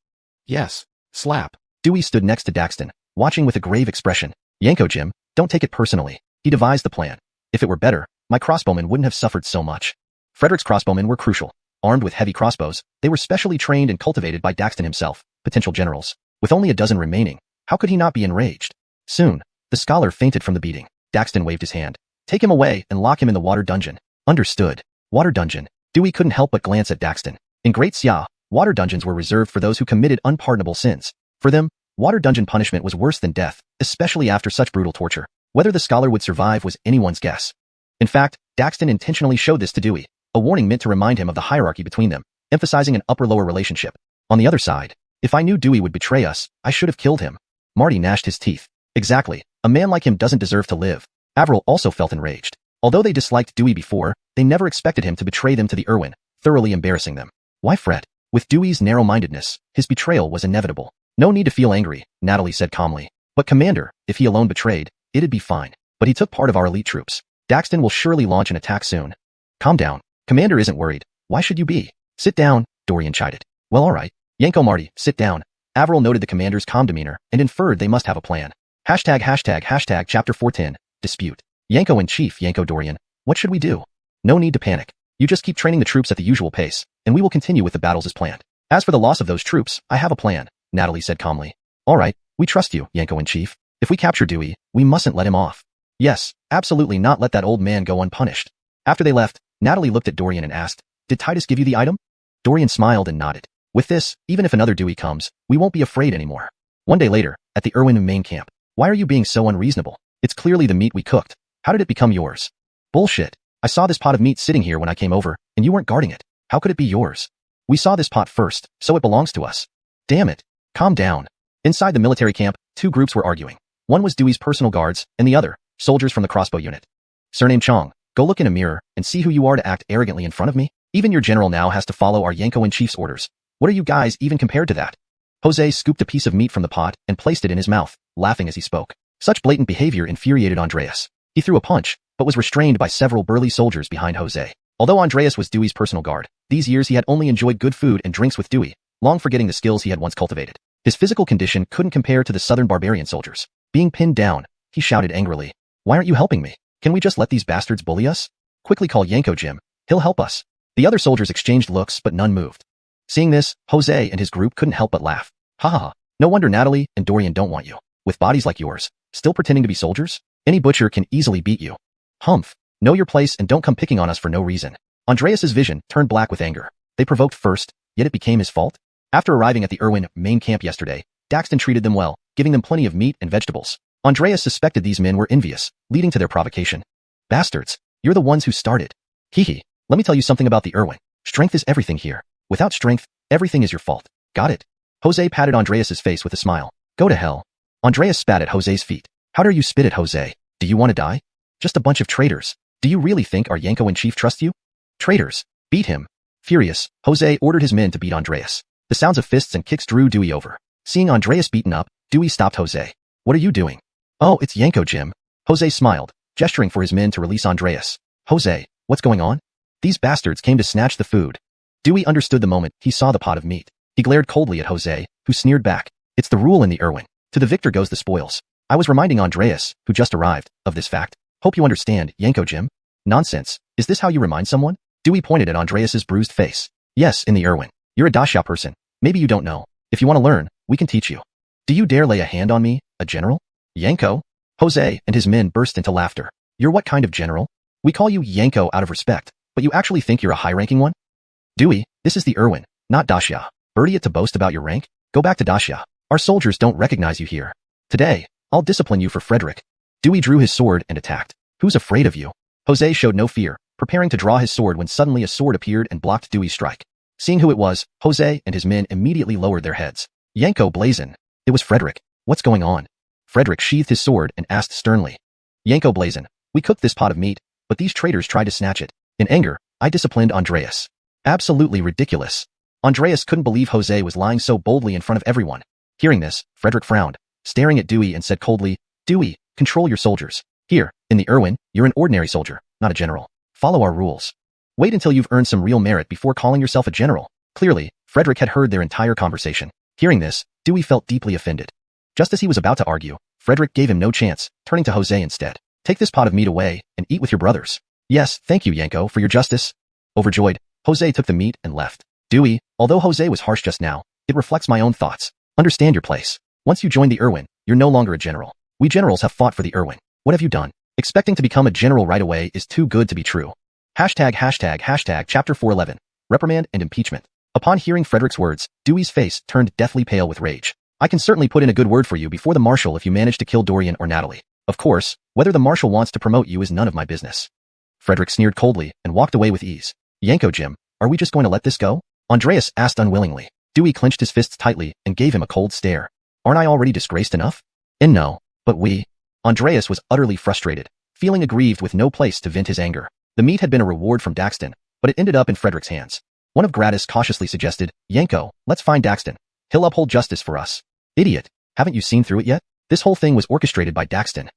Yes. Slap. Dewey stood next to Daxton, watching with a grave expression. Yanko, Jim, don't take it personally. He devised the plan. If it were better, my crossbowmen wouldn't have suffered so much. Frederick's crossbowmen were crucial. Armed with heavy crossbows, they were specially trained and cultivated by Daxton himself, potential generals. With only a dozen remaining, how could he not be enraged? Soon, the scholar fainted from the beating. Daxton waved his hand. Take him away and lock him in the water dungeon. Understood. Water dungeon. Dewey couldn't help but glance at Daxton. In Great Xia, water dungeons were reserved for those who committed unpardonable sins. For them, water dungeon punishment was worse than death, especially after such brutal torture. Whether the scholar would survive was anyone's guess. In fact, Daxton intentionally showed this to Dewey, a warning meant to remind him of the hierarchy between them, emphasizing an upper-lower relationship. On the other side, if I knew Dewey would betray us, I should have killed him. Marty gnashed his teeth. Exactly. A man like him doesn't deserve to live. Avril also felt enraged. Although they disliked Dewey before, they never expected him to betray them to the Irwin, thoroughly embarrassing them. Why fret? With Dewey's narrow-mindedness, his betrayal was inevitable. No need to feel angry, Natalie said calmly. But Commander, if he alone betrayed, it'd be fine. But he took part of our elite troops. Daxton will surely launch an attack soon. Calm down. Commander isn't worried. Why should you be? Sit down, Dorian chided. Well, all right. Yanko, Marty, sit down. Avril noted the commander's calm demeanor and inferred they must have a plan. Hashtag chapter 410, dispute. Yanko in chief, Yanko Dorian. What should we do? No need to panic. You just keep training the troops at the usual pace, and we will continue with the battles as planned. As for the loss of those troops, I have a plan, Natalie said calmly. All right, we trust you, Yanko in chief. If we capture Dewey, we mustn't let him off. Yes, absolutely not let that old man go unpunished. After they left, Natalie looked at Dorian and asked, did Titus give you the item? Dorian smiled and nodded. With this, even if another Dewey comes, we won't be afraid anymore. One day later, at the Irwin main camp. Why are you being so unreasonable? It's clearly the meat we cooked. How did it become yours? Bullshit. I saw this pot of meat sitting here when I came over, and you weren't guarding it. How could it be yours? We saw this pot first, so it belongs to us. Damn it. Calm down. Inside the military camp, 2 groups were arguing. One was Dewey's personal guards, and the other, soldiers from the crossbow unit. Surname Chong, go look in a mirror and see who you are to act arrogantly in front of me. Even your general now has to follow our Yanko-in-chief's orders. What are you guys even compared to that? Jose scooped a piece of meat from the pot and placed it in his mouth, laughing as he spoke. Such blatant behavior infuriated Andreas. He threw a punch, but was restrained by several burly soldiers behind Jose. Although Andreas was Dewey's personal guard, these years he had only enjoyed good food and drinks with Dewey, long forgetting the skills he had once cultivated. His physical condition couldn't compare to the southern barbarian soldiers. Being pinned down, he shouted angrily. Why aren't you helping me? Can we just let these bastards bully us? Quickly call Yanko Jim. He'll help us. The other soldiers exchanged looks, but none moved. Seeing this, Jose and his group couldn't help but laugh. Ha ha. No wonder Natalie and Dorian don't want you. With bodies like yours, still pretending to be soldiers? Any butcher can easily beat you. Humph. Know your place and don't come picking on us for no reason. Andreas's vision turned black with anger. They provoked first, yet it became his fault? After arriving at the Irwin main camp yesterday, Daxton treated them well, giving them plenty of meat and vegetables. Andreas suspected these men were envious, leading to their provocation. Bastards. You're the ones who started. Hee. Let me tell you something about the Irwin. Strength is everything here. Without strength, everything is your fault. Got it? Jose patted Andreas's face with a smile. Go to hell. Andreas spat at Jose's feet. How dare you spit at Jose? Do you want to die? Just a bunch of traitors. Do you really think our Yanko-in-chief trusts you? Traitors. Beat him. Furious, Jose ordered his men to beat Andreas. The sounds of fists and kicks drew Dewey over. Seeing Andreas beaten up, Dewey stopped Jose. What are you doing? Oh, it's Yanko, Jim. Jose smiled, gesturing for his men to release Andreas. Jose, what's going on? These bastards came to snatch the food. Dewey understood the moment he saw the pot of meat. He glared coldly at Jose, who sneered back. It's the rule in the Irwin. To the victor goes the spoils. I was reminding Andreas, who just arrived, of this fact. Hope you understand, Yanko Jim. Nonsense. Is this how you remind someone? Dewey pointed at Andreas's bruised face. Yes, in the Irwin. You're a Daxia person. Maybe you don't know. If you want to learn, we can teach you. Do you dare lay a hand on me, a general? Yanko? Jose and his men burst into laughter. You're what kind of general? We call you Yanko out of respect, but you actually think you're a high-ranking one? Dewey, this is the Irwin, not Daxia. Birdie it to boast about your rank? Go back to Daxia. Our soldiers don't recognize you here. Today, I'll discipline you for Frederick. Dewey drew his sword and attacked. Who's afraid of you? Jose showed no fear, preparing to draw his sword when suddenly a sword appeared and blocked Dewey's strike. Seeing who it was, Jose and his men immediately lowered their heads. Yanko blazon. It was Frederick. What's going on? Frederick sheathed his sword and asked sternly. Yanko blazon. We cooked this pot of meat, but these traitors tried to snatch it. In anger, I disciplined Andreas. Absolutely ridiculous. Andreas couldn't believe Jose was lying so boldly in front of everyone. Hearing this, Frederick frowned, staring at Dewey and said coldly, Dewey, control your soldiers. Here, in the Irwin, you're an ordinary soldier, not a general. Follow our rules. Wait until you've earned some real merit before calling yourself a general. Clearly, Frederick had heard their entire conversation. Hearing this, Dewey felt deeply offended. Just as he was about to argue, Frederick gave him no chance, turning to Jose instead. Take this pot of meat away and eat with your brothers. Yes, thank you, Yanko, for your justice. Overjoyed, Jose took the meat and left. Dewey, although Jose was harsh just now, it reflects my own thoughts. Understand your place. Once you join the Irwin, you're no longer a general. We generals have fought for the Irwin. What have you done? Expecting to become a general right away is too good to be true. Chapter 411. Reprimand and impeachment. Upon hearing Frederick's words, Dewey's face turned deathly pale with rage. I can certainly put in a good word for you before the marshal if you manage to kill Dorian or Natalie. Of course, whether the marshal wants to promote you is none of my business. Frederick sneered coldly and walked away with ease. Yanko Jim, are we just going to let this go? Andreas asked unwillingly. Dewey clenched his fists tightly and gave him a cold stare. Aren't I already disgraced enough? And no, but we. Andreas was utterly frustrated, feeling aggrieved with no place to vent his anger. The meat had been a reward from Daxton, but it ended up in Frederick's hands. One of Gratis cautiously suggested, Yanko, let's find Daxton. He'll uphold justice for us. Idiot, haven't you seen through it yet? This whole thing was orchestrated by Daxton.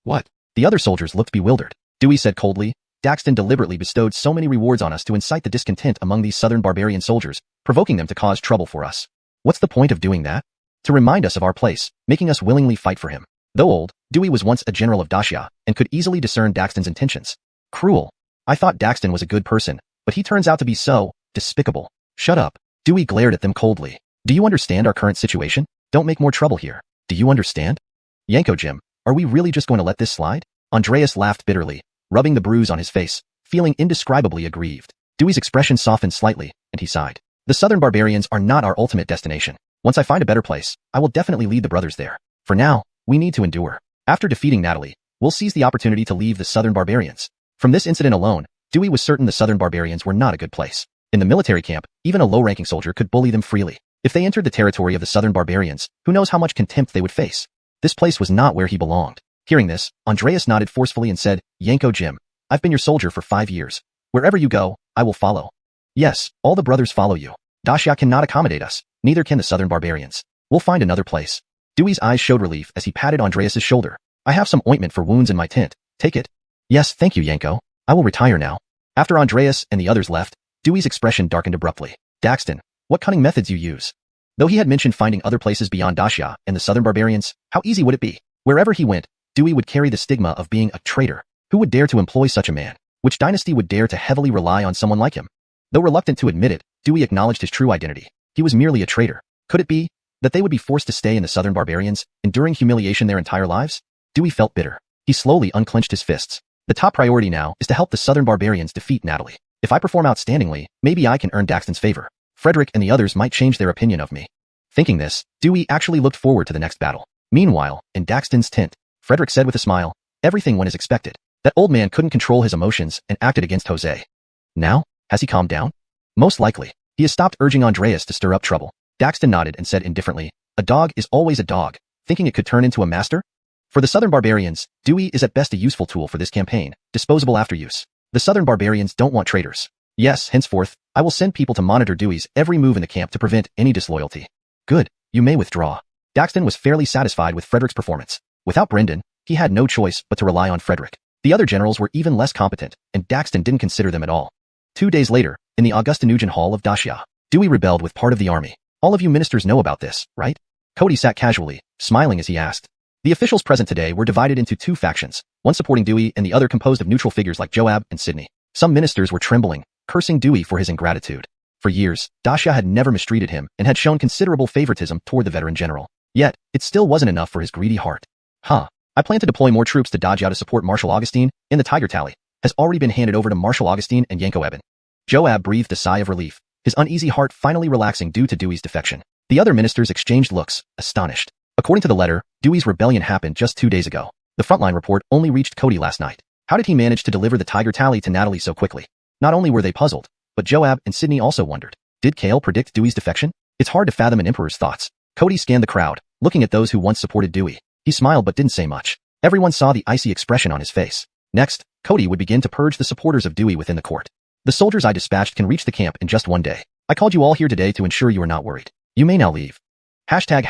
What? The other soldiers looked bewildered. Dewey said coldly, Daxton deliberately bestowed so many rewards on us to incite the discontent among these southern barbarian soldiers, provoking them to cause trouble for us. What's the point of doing that? To remind us of our place, making us willingly fight for him. Though old, Dewey was once a general of Daxia and could easily discern Daxton's intentions. Cruel. I thought Daxton was a good person, but he turns out to be so despicable. Shut up. Dewey glared at them coldly. Do you understand our current situation? Don't make more trouble here. Do you understand? Yanko Jim, are we really just going to let this slide? Andreas laughed bitterly, rubbing the bruise on his face, feeling indescribably aggrieved. Dewey's expression softened slightly, and he sighed. The southern barbarians are not our ultimate destination. Once I find a better place, I will definitely lead the brothers there. For now, we need to endure. After defeating Natalie, we'll seize the opportunity to leave the southern barbarians. From this incident alone, Dewey was certain the southern barbarians were not a good place. In the military camp, even a low-ranking soldier could bully them freely. If they entered the territory of the southern barbarians, who knows how much contempt they would face. This place was not where he belonged. Hearing this, Andreas nodded forcefully and said, Yanko Jim, I've been your soldier for 5 years. Wherever you go, I will follow. Yes, all the brothers follow you. Daxia cannot accommodate us, neither can the southern barbarians. We'll find another place. Dewey's eyes showed relief as he patted Andreas's shoulder. I have some ointment for wounds in my tent. Take it. Yes, thank you, Yanko. I will retire now. After Andreas and the others left, Dewey's expression darkened abruptly. Daxton, what cunning methods you use. Though he had mentioned finding other places beyond Daxia and the southern barbarians, how easy would it be? Wherever he went, Dewey would carry the stigma of being a traitor. Who would dare to employ such a man? Which dynasty would dare to heavily rely on someone like him? Though reluctant to admit it, Dewey acknowledged his true identity. He was merely a traitor. Could it be that they would be forced to stay in the southern barbarians, enduring humiliation their entire lives? Dewey felt bitter. He slowly unclenched his fists. The top priority now is to help the southern barbarians defeat Natalie. If I perform outstandingly, maybe I can earn Daxton's favor. Frederick and the others might change their opinion of me. Thinking this, Dewey actually looked forward to the next battle. Meanwhile, in Daxton's tent, Frederick said with a smile, everything went as expected. That old man couldn't control his emotions and acted against Jose. Now, has he calmed down? Most likely. He has stopped urging Andreas to stir up trouble. Daxton nodded and said indifferently, a dog is always a dog. thinking it could turn into a master? For the Southern Barbarians, Dewey is at best a useful tool for this campaign, disposable after use. The Southern Barbarians don't want traitors. Yes, henceforth, I will send people to monitor Dewey's every move in the camp to prevent any disloyalty. Good, you may withdraw. Daxton was fairly satisfied with Frederick's performance. Without Brendan, he had no choice but to rely on Frederick. The other generals were even less competent, and Daxton didn't consider them at all. 2 days later, in the Augusta-Nugent Hall of Dacia, Dewey rebelled with part of the army. All of you ministers know about this, right? Cody sat casually, smiling as he asked. The officials present today were divided into 2 factions, one supporting Dewey and the other composed of neutral figures like Joab and Sidney. Some ministers were trembling, cursing Dewey for his ingratitude. For years, Dacia had never mistreated him and had shown considerable favoritism toward the veteran general. Yet, it still wasn't enough for his greedy heart. I plan to deploy more troops to Dachau to support Marshal Augustine, and the Tiger Tally has already been handed over to Marshal Augustine and Yanko Eben. Joab breathed a sigh of relief, his uneasy heart finally relaxing due to Dewey's defection. The other ministers exchanged looks, astonished. According to the letter, Dewey's rebellion happened just 2 days ago. The frontline report only reached Cody last night. How did he manage to deliver the Tiger Tally to Natalie so quickly? Not only were they puzzled, but Joab and Sidney also wondered. Did Cale predict Dewey's defection? It's hard to fathom an emperor's thoughts. Cody scanned the crowd, looking at those who once supported Dewey. He smiled but didn't say much. Everyone saw the icy expression on his face. Next, Cody would begin to purge the supporters of Dewey within the court. The soldiers I dispatched can reach the camp in just 1 day. I called you all here today to ensure you are not worried. You may now leave. Hashtag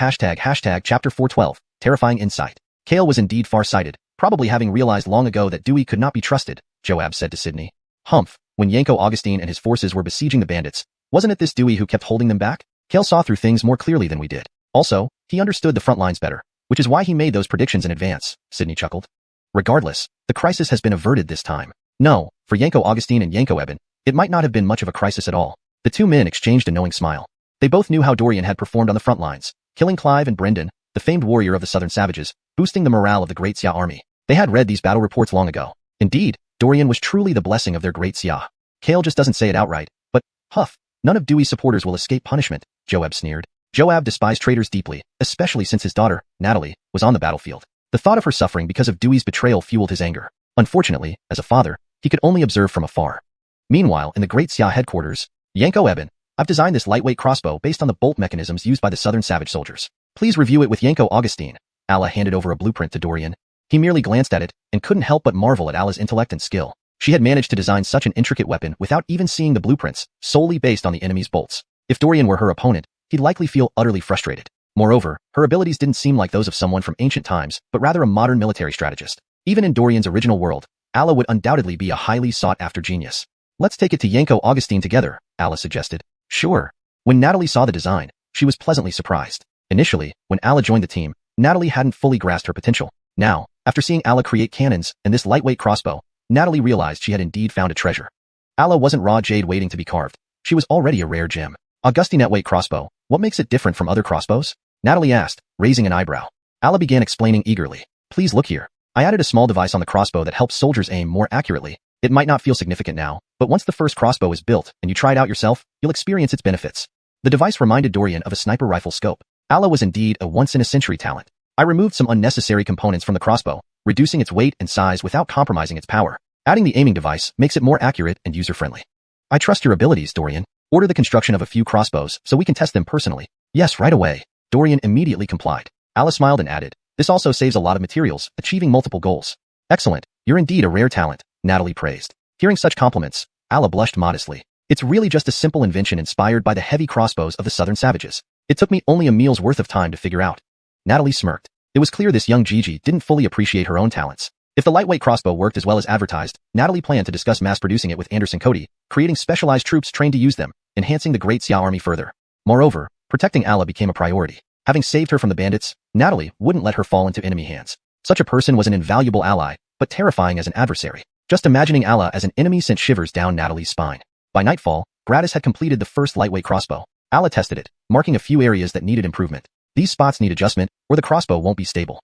chapter 412, terrifying insight. Cale was indeed far-sighted, probably having realized long ago that Dewey could not be trusted, Joab said to Sidney. Humph, when Yanko Augustine and his forces were besieging the bandits, wasn't it this Dewey who kept holding them back? Cale saw through things more clearly than we did. Also, he understood the front lines better, which is why he made those predictions in advance, Sidney chuckled. Regardless, the crisis has been averted this time. No, for Yanko Augustine and Yanko Eben, it might not have been much of a crisis at all. The 2 men exchanged a knowing smile. They both knew how Dorian had performed on the front lines, killing Clive and Brendan, the famed warrior of the Southern Savages, boosting the morale of the Great Xia army. They had read these battle reports long ago. Indeed, Dorian was truly the blessing of their Great Xia. Cale just doesn't say it outright, but, huff, none of Dewey's supporters will escape punishment, Joab sneered. Joab despised traitors deeply, especially since his daughter, Natalie, was on the battlefield. The thought of her suffering because of Dewey's betrayal fueled his anger. Unfortunately, as a father, he could only observe from afar. Meanwhile, in the Great Xia headquarters, Yanko Eben, I've designed this lightweight crossbow based on the bolt mechanisms used by the Southern Savage soldiers. Please review it with Yanko Augustine. Allah handed over a blueprint to Dorian. He merely glanced at it and couldn't help but marvel at Allah's intellect and skill. She had managed to design such an intricate weapon without even seeing the blueprints, solely based on the enemy's bolts. If Dorian were her opponent, he'd likely feel utterly frustrated. Moreover, her abilities didn't seem like those of someone from ancient times, but rather a modern military strategist. Even in Dorian's original world, Allah would undoubtedly be a highly sought-after genius. Let's take it to Yanko Augustine together, Allah suggested. Sure. When Natalie saw the design, she was pleasantly surprised. Initially, when Allah joined the team, Natalie hadn't fully grasped her potential. Now, after seeing Allah create cannons and this lightweight crossbow, Natalie realized she had indeed found a treasure. Allah wasn't raw jade waiting to be carved. She was already a rare gem. Augustine lightweight crossbow, what makes it different from other crossbows? Natalie asked, raising an eyebrow. Allah began explaining eagerly. Please look here. I added a small device on the crossbow that helps soldiers aim more accurately. It might not feel significant now, but once the first crossbow is built and you try it out yourself, you'll experience its benefits. The device reminded Dorian of a sniper rifle scope. Allah was indeed a once-in-a-century talent. I removed some unnecessary components from the crossbow, reducing its weight and size without compromising its power. Adding the aiming device makes it more accurate and user-friendly. I trust your abilities, Dorian. Order the construction of a few crossbows so we can test them personally. Yes, right away. Dorian immediately complied. Allah smiled and added, this also saves a lot of materials, achieving multiple goals. Excellent. You're indeed a rare talent, Natalie praised. Hearing such compliments, Allah blushed modestly. It's really just a simple invention inspired by the heavy crossbows of the Southern Savages. It took me only a meal's worth of time to figure out. Natalie smirked. It was clear this young Gigi didn't fully appreciate her own talents. If the lightweight crossbow worked as well as advertised, Natalie planned to discuss mass-producing it with Anderson Cody, creating specialized troops trained to use them, enhancing the Great Xia army further. Moreover, protecting Allah became a priority. Having saved her from the bandits, Natalie wouldn't let her fall into enemy hands. Such a person was an invaluable ally, but terrifying as an adversary. Just imagining Allah as an enemy sent shivers down Natalie's spine. By nightfall, Gratis had completed the first lightweight crossbow. Allah tested it, marking a few areas that needed improvement. These spots need adjustment, or the crossbow won't be stable.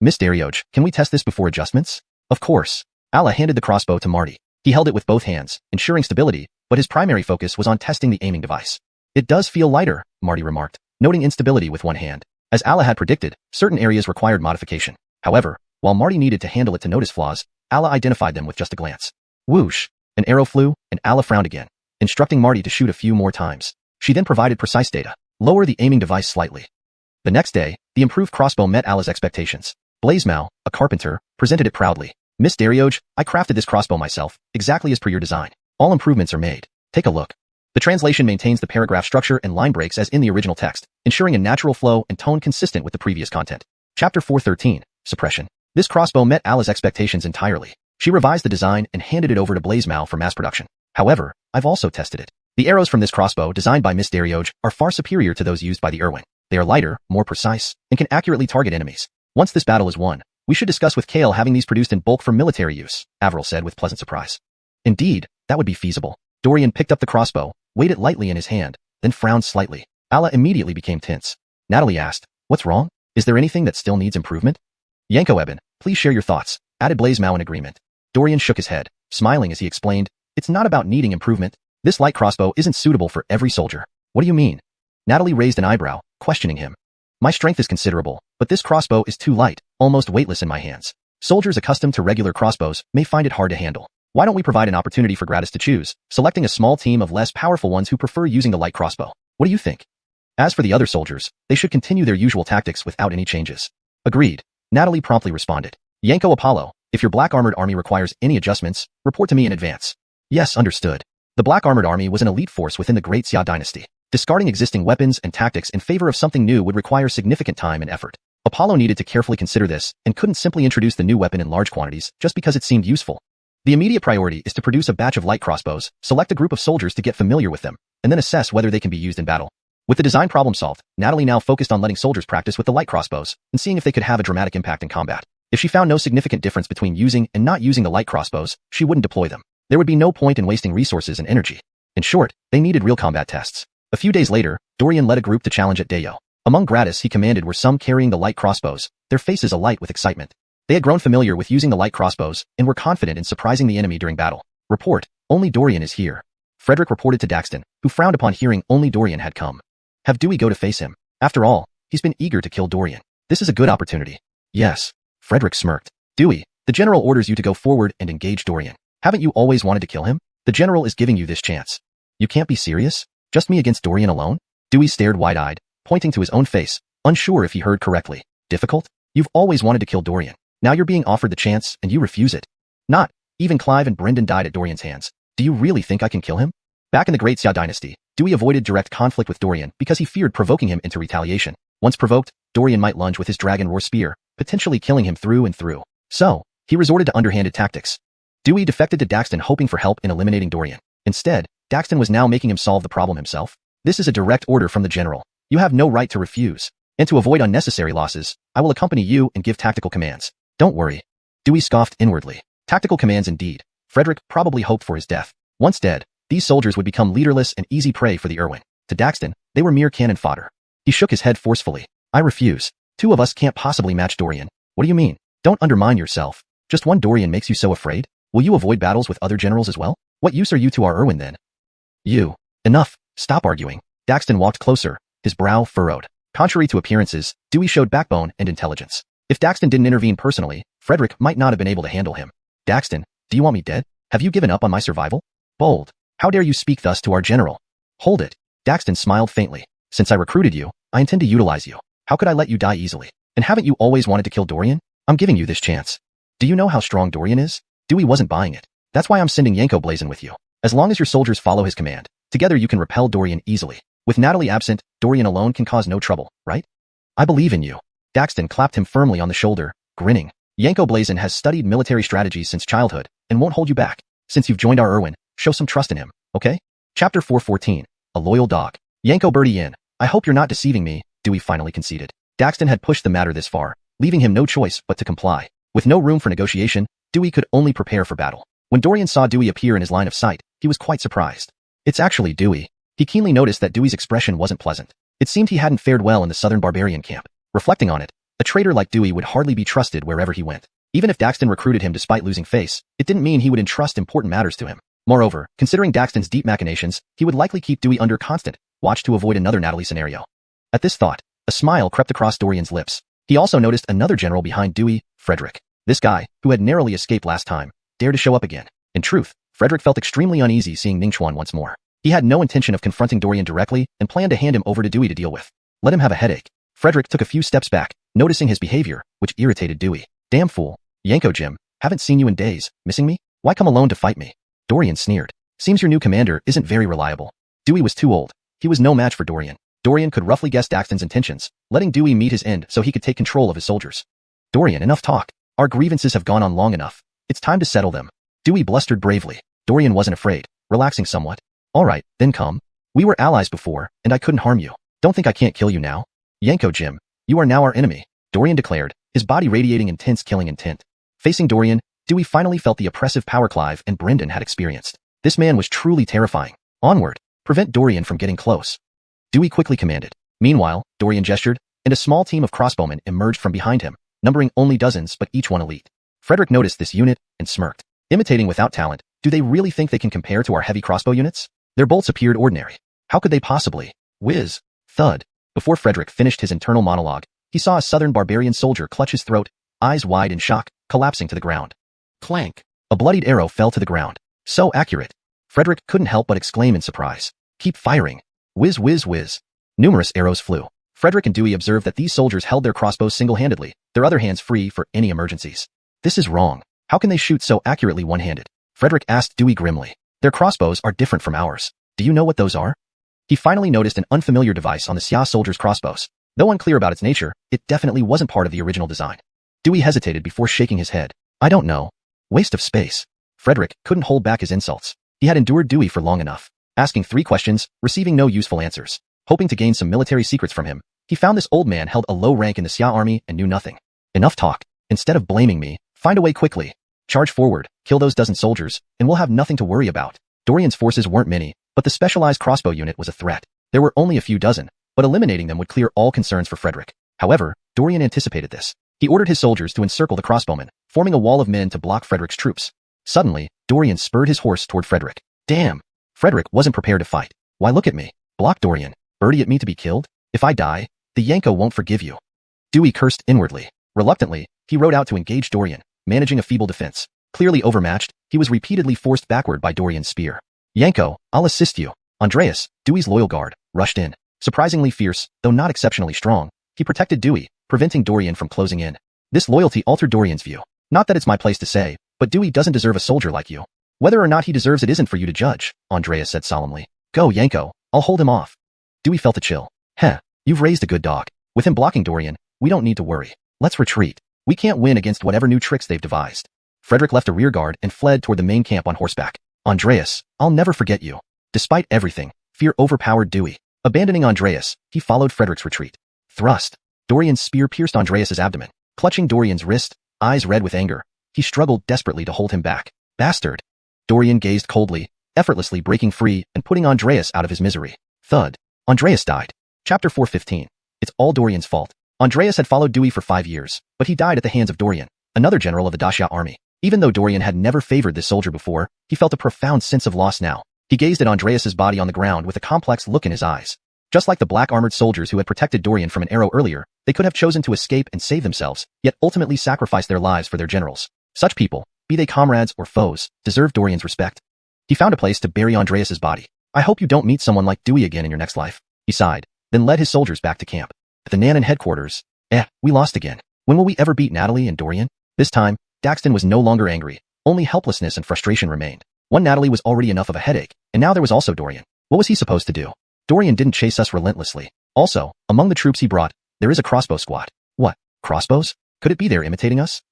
Miss Darioge, can we test this before adjustments? Of course. Allah handed the crossbow to Marty. He held it with both hands, ensuring stability, but his primary focus was on testing the aiming device. It does feel lighter, Marty remarked, noting instability with one hand. As Allah had predicted, certain areas required modification. However, while Marty needed to handle it to notice flaws, Allah identified them with just a glance. Whoosh! An arrow flew, and Allah frowned again, instructing Marty to shoot a few more times. She then provided precise data. Lower the aiming device slightly. The next day, the improved crossbow met Alla's expectations. Blazemao, a carpenter, presented it proudly. Miss Darioge, I crafted this crossbow myself, exactly as per your design. All improvements are made. Take a look. The translation maintains the paragraph structure and line breaks as in the original text, ensuring a natural flow and tone consistent with the previous content. Chapter 413, Suppression. This crossbow met Alla's expectations entirely. She revised the design and handed it over to Blazemao for mass production. However, I've also tested it. The arrows from this crossbow designed by Miss Darioge are far superior to those used by the Irwin. They are lighter, more precise, and can accurately target enemies. Once this battle is won, we should discuss with Kale having these produced in bulk for military use, Avril said with pleasant surprise. Indeed, that would be feasible. Dorian picked up the crossbow, weighed it lightly in his hand, then frowned slightly. Alla immediately became tense. Natalie asked, what's wrong? Is there anything that still needs improvement? Yanko Eben, please share your thoughts, added Blazemao in agreement. Dorian shook his head, smiling as he explained, it's not about needing improvement. This light crossbow isn't suitable for every soldier. What do you mean? Natalie raised an eyebrow, questioning him. My strength is considerable, but this crossbow is too light, almost weightless in my hands. Soldiers accustomed to regular crossbows may find it hard to handle. Why don't we provide an opportunity for Gratis to choose, selecting a small team of less powerful ones who prefer using the light crossbow? What do you think? As for the other soldiers, they should continue their usual tactics without any changes. Agreed. Natalie promptly responded. Yanko Apollo, if your black armored army requires any adjustments, report to me in advance. Yes, understood. The black armored army was an elite force within the Great Xia dynasty. Discarding existing weapons and tactics in favor of something new would require significant time and effort. Apollo needed to carefully consider this and couldn't simply introduce the new weapon in large quantities just because it seemed useful. The immediate priority is to produce a batch of light crossbows, select a group of soldiers to get familiar with them, and then assess whether they can be used in battle. With the design problem solved, Natalie now focused on letting soldiers practice with the light crossbows and seeing if they could have a dramatic impact in combat. If she found no significant difference between using and not using the light crossbows, she wouldn't deploy them. There would be no point in wasting resources and energy. In short, they needed real combat tests. A few days later, Dorian led a group to challenge at Dayo. Among Gratis he commanded were some carrying the light crossbows, their faces alight with excitement. They had grown familiar with using the light crossbows and were confident in surprising the enemy during battle. Report, only Dorian is here. Frederick reported to Daxton, who frowned upon hearing only Dorian had come. Have Dewey go to face him. After all, he's been eager to kill Dorian. This is a good opportunity. Yes. Frederick smirked. Dewey, the general orders you to go forward and engage Dorian. Haven't you always wanted to kill him? The general is giving you this chance. You can't be serious? Just me against Dorian alone? Dewey stared wide-eyed, pointing to his own face, unsure if he heard correctly. Difficult? You've always wanted to kill Dorian. Now you're being offered the chance and you refuse it. Not. Even Clive and Brendan died at Dorian's hands. Do you really think I can kill him? Back in the Great Xia dynasty, Dewey avoided direct conflict with Dorian because he feared provoking him into retaliation. Once provoked, Dorian might lunge with his Dragon Roar spear, potentially killing him through and through. So, he resorted to underhanded tactics. Dewey defected to Daxton hoping for help in eliminating Dorian. Instead, Daxton was now making him solve the problem himself. This is a direct order from the general. You have no right to refuse. And to avoid unnecessary losses, I will accompany you and give tactical commands. Don't worry. Dewey scoffed inwardly. Tactical commands indeed. Frederick probably hoped for his death. Once dead, these soldiers would become leaderless and easy prey for the Irwin. To Daxton, they were mere cannon fodder. He shook his head forcefully. I refuse. Two of us can't possibly match Dorian. What do you mean? Don't undermine yourself. Just one Dorian makes you so afraid? Will you avoid battles with other generals as well? What use are you to our Irwin then? You. Enough. Stop arguing. Daxton walked closer, his brow furrowed. Contrary to appearances, Dewey showed backbone and intelligence. If Daxton didn't intervene personally, Frederick might not have been able to handle him. Daxton, do you want me dead? Have you given up on my survival? Bold. How dare you speak thus to our general? Hold it. Daxton smiled faintly. Since I recruited you, I intend to utilize you. How could I let you die easily? And haven't you always wanted to kill Dorian? I'm giving you this chance. Do you know how strong Dorian is? Dewey wasn't buying it. That's why I'm sending Yanko Blazin with you. As long as your soldiers follow his command, together you can repel Dorian easily. With Natalie absent, Dorian alone can cause no trouble, right? I believe in you. Daxton clapped him firmly on the shoulder, grinning. Yanko Blazin has studied military strategies since childhood and won't hold you back. Since you've joined our Irwin, show some trust in him, okay? Chapter 414, A Loyal Dog. Yanko Birdie in. I hope you're not deceiving me, Dewey finally conceded. Daxton had pushed the matter this far, leaving him no choice but to comply. With no room for negotiation, Dewey could only prepare for battle. When Dorian saw Dewey appear in his line of sight, he was quite surprised. It's actually Dewey. He keenly noticed that Dewey's expression wasn't pleasant. It seemed he hadn't fared well in the southern barbarian camp. Reflecting on it, a traitor like Dewey would hardly be trusted wherever he went. Even if Daxton recruited him despite losing face, it didn't mean he would entrust important matters to him. Moreover, considering Daxton's deep machinations, he would likely keep Dewey under constant watch to avoid another Natalie scenario. At this thought, a smile crept across Dorian's lips. He also noticed another general behind Dewey, Frederick. This guy, who had narrowly escaped last time, dared to show up again. In truth, Frederick felt extremely uneasy seeing Ningchuan once more. He had no intention of confronting Dorian directly and planned to hand him over to Dewey to deal with. Let him have a headache. Frederick took a few steps back, noticing his behavior, which irritated Dewey. Damn fool. Yanko Jim, haven't seen you in days, missing me? Why come alone to fight me? Dorian sneered. Seems your new commander isn't very reliable. Dewey was too old. He was no match for Dorian. Dorian could roughly guess Daxton's intentions, letting Dewey meet his end so he could take control of his soldiers. Dorian, enough talk. Our grievances have gone on long enough. It's time to settle them. Dewey blustered bravely. Dorian wasn't afraid, relaxing somewhat. All right, then come. We were allies before, and I couldn't harm you. Don't think I can't kill you now. Yanko Jim, you are now our enemy, Dorian declared, his body radiating intense killing intent. Facing Dorian, Dewey finally felt the oppressive power Clive and Brendan had experienced. This man was truly terrifying. Onward. Prevent Dorian from getting close. Dewey quickly commanded. Meanwhile, Dorian gestured, and a small team of crossbowmen emerged from behind him, numbering only dozens but each one elite. Frederick noticed this unit and smirked. Imitating without talent, do they really think they can compare to our heavy crossbow units? Their bolts appeared ordinary. How could they possibly? Whiz. Thud. Before Frederick finished his internal monologue, he saw a southern barbarian soldier clutch his throat, eyes wide in shock, collapsing to the ground. Clank. A bloodied arrow fell to the ground. So accurate. Frederick couldn't help but exclaim in surprise. Keep firing. Whiz whiz whiz. Numerous arrows flew. Frederick and Dewey observed that these soldiers held their crossbows single-handedly, their other hands free for any emergencies. This is wrong. How can they shoot so accurately one-handed? Frederick asked Dewey grimly. Their crossbows are different from ours. Do you know what those are? He finally noticed an unfamiliar device on the Xia soldiers' crossbows. Though unclear about its nature, it definitely wasn't part of the original design. Dewey hesitated before shaking his head. I don't know. Waste of space. Frederick couldn't hold back his insults. He had endured Dewey for long enough, asking 3 questions, receiving no useful answers. Hoping to gain some military secrets from him, he found this old man held a low rank in the Xia army and knew nothing. Enough talk. Instead of blaming me, find a way quickly. Charge forward, kill those dozen soldiers, and we'll have nothing to worry about. Dorian's forces weren't many, but the specialized crossbow unit was a threat. There were only a few dozen, but eliminating them would clear all concerns for Frederick. However, Dorian anticipated this. He ordered his soldiers to encircle the crossbowmen, forming a wall of men to block Frederick's troops. Suddenly, Dorian spurred his horse toward Frederick. Damn! Frederick wasn't prepared to fight. Why look at me? Block Dorian. Birdie at me to be killed? If I die, the Yanko won't forgive you. Dewey cursed inwardly. Reluctantly, he rode out to engage Dorian, managing a feeble defense. Clearly overmatched, he was repeatedly forced backward by Dorian's spear. Yanko, I'll assist you. Andreas, Dewey's loyal guard, rushed in. Surprisingly fierce, though not exceptionally strong, he protected Dewey, preventing Dorian from closing in. This loyalty altered Dorian's view. Not that it's my place to say, but Dewey doesn't deserve a soldier like you. Whether or not he deserves it isn't for you to judge, Andreas said solemnly. Go, Yanko, I'll hold him off. Dewey felt a chill. Heh, you've raised a good dog. With him blocking Dorian, we don't need to worry. Let's retreat. We can't win against whatever new tricks they've devised. Frederick left a rear guard and fled toward the main camp on horseback. Andreas, I'll never forget you. Despite everything, fear overpowered Dewey. Abandoning Andreas, he followed Frederick's retreat. Thrust. Dorian's spear pierced Andreas's abdomen. Clutching Dorian's wrist, eyes red with anger, he struggled desperately to hold him back. Bastard. Dorian gazed coldly, effortlessly breaking free and putting Andreas out of his misery. Thud. Andreas died. Chapter 415. It's all Dorian's fault. Andreas had followed Dewey for 5 years, but he died at the hands of Dorian, another general of the Daxia army. Even though Dorian had never favored this soldier before, he felt a profound sense of loss now. He gazed at Andreas's body on the ground with a complex look in his eyes. Just like the black armored soldiers who had protected Dorian from an arrow earlier, they could have chosen to escape and save themselves, yet ultimately sacrificed their lives for their generals. Such people, be they comrades or foes, deserve Dorian's respect. He found a place to bury Andreas's body. I hope you don't meet someone like Dewey again in your next life, he sighed, then led his soldiers back to camp. At the Nanan headquarters, we lost again. When will we ever beat Natalie and Dorian? This time, Daxton was no longer angry, only helplessness and frustration remained. One Natalie was already enough of a headache, and now there was also Dorian. What was he supposed to do? Dorian didn't chase us relentlessly. Also, among the troops he brought, there is a crossbow squad. What, crossbows? Could it be they're imitating us?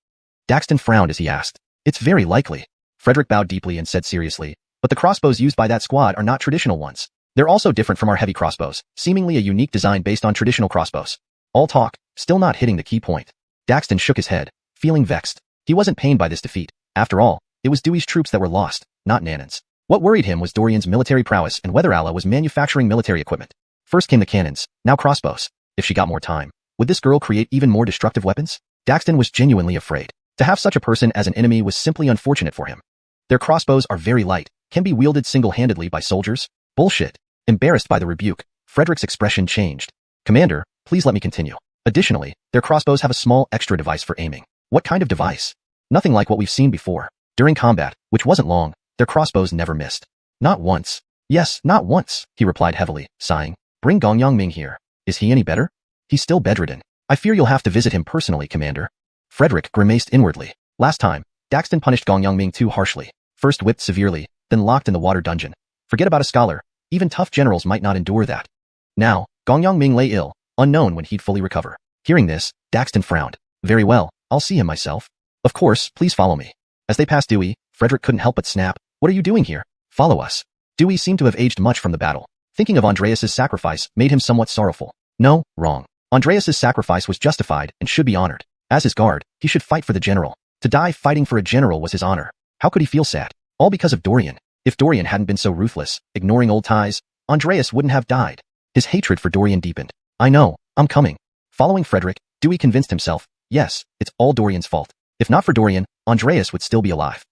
Daxton frowned as he asked. It's very likely. Frederick bowed deeply and said seriously, but the crossbows used by that squad are not traditional ones. They're also different from our heavy crossbows, seemingly a unique design based on traditional crossbows. All talk, still not hitting the key point. Daxton shook his head, feeling vexed. He wasn't pained by this defeat. After all, it was Dewey's troops that were lost, not Nanan's. What worried him was Dorian's military prowess and whether Allah was manufacturing military equipment. First came the cannons, now crossbows. If she got more time, would this girl create even more destructive weapons? Daxton was genuinely afraid. To have such a person as an enemy was simply unfortunate for him. Their crossbows are very light, can be wielded single-handedly by soldiers. Bullshit. Embarrassed by the rebuke, Frederick's expression changed. Commander, please let me continue. Additionally, their crossbows have a small extra device for aiming. What kind of device? Nothing like what we've seen before. During combat, which wasn't long, their crossbows never missed. Not once. Yes, not once, he replied heavily, sighing. Bring Gong Yongming here. Is he any better? He's still bedridden. I fear you'll have to visit him personally, Commander. Frederick grimaced inwardly. Last time, Daxton punished Gong Yongming too harshly. First whipped severely, then locked in the water dungeon. Forget about a scholar. Even tough generals might not endure that. Now, Gong Yongming lay ill, unknown when he'd fully recover. Hearing this, Daxton frowned. Very well, I'll see him myself. Of course, please follow me. As they passed Dewey, Frederick couldn't help but snap. What are you doing here? Follow us. Dewey seemed to have aged much from the battle. Thinking of Andreas's sacrifice made him somewhat sorrowful. No, wrong. Andreas's sacrifice was justified and should be honored. As his guard, he should fight for the general. To die fighting for a general was his honor. How could he feel sad? All because of Dorian. If Dorian hadn't been so ruthless, ignoring old ties, Andreas wouldn't have died. His hatred for Dorian deepened. I know, I'm coming. Following Frederick, Dewey convinced himself, yes, it's all Dorian's fault. If not for Dorian, Andreas would still be alive.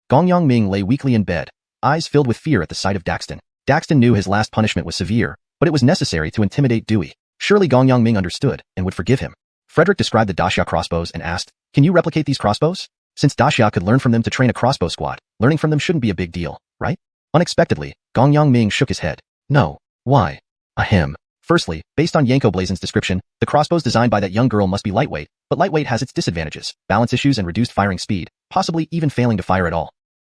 Gong Yongming lay weakly in bed, eyes filled with fear at the sight of Daxton. Daxton knew his last punishment was severe, but it was necessary to intimidate Dewey. Surely Gong Yongming understood and would forgive him. Frederick described the Daxia crossbows and asked, can you replicate these crossbows? Since Daxia could learn from them to train a crossbow squad, learning from them shouldn't be a big deal, right? Unexpectedly, Gong Yongming shook his head. No. Why? Ahem. Firstly, based on Yanko Blazen's description, the crossbows designed by that young girl must be lightweight, but lightweight has its disadvantages, balance issues and reduced firing speed, possibly even failing to fire at all.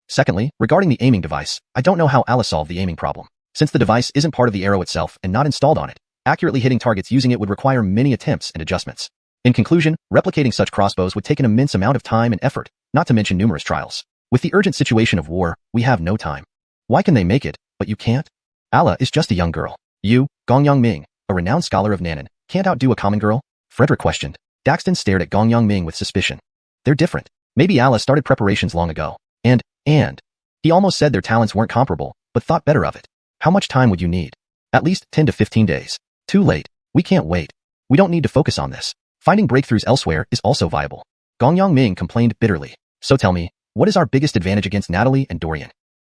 Secondly, regarding the aiming device, I don't know how Allah solved the aiming problem. Since the device isn't part of the arrow itself and not installed on it, accurately hitting targets using it would require many attempts and adjustments. In conclusion, replicating such crossbows would take an immense amount of time and effort, not to mention numerous trials. With the urgent situation of war, we have no time. Why can they make it, but you can't? Allah is just a young girl. You, Gong Yongming, a renowned scholar of Nanan, can't outdo a common girl? Frederick questioned. Daxton stared at Gong Yongming with suspicion. They're different. Maybe Allah started preparations long ago. And. He almost said their talents weren't comparable, but thought better of it. How much time would you need? At least 10 to 15 days. Too late. We can't wait. We don't need to focus on this. Finding breakthroughs elsewhere is also viable. Gong Yongming complained bitterly. So tell me, what is our biggest advantage against Natalie and Dorian?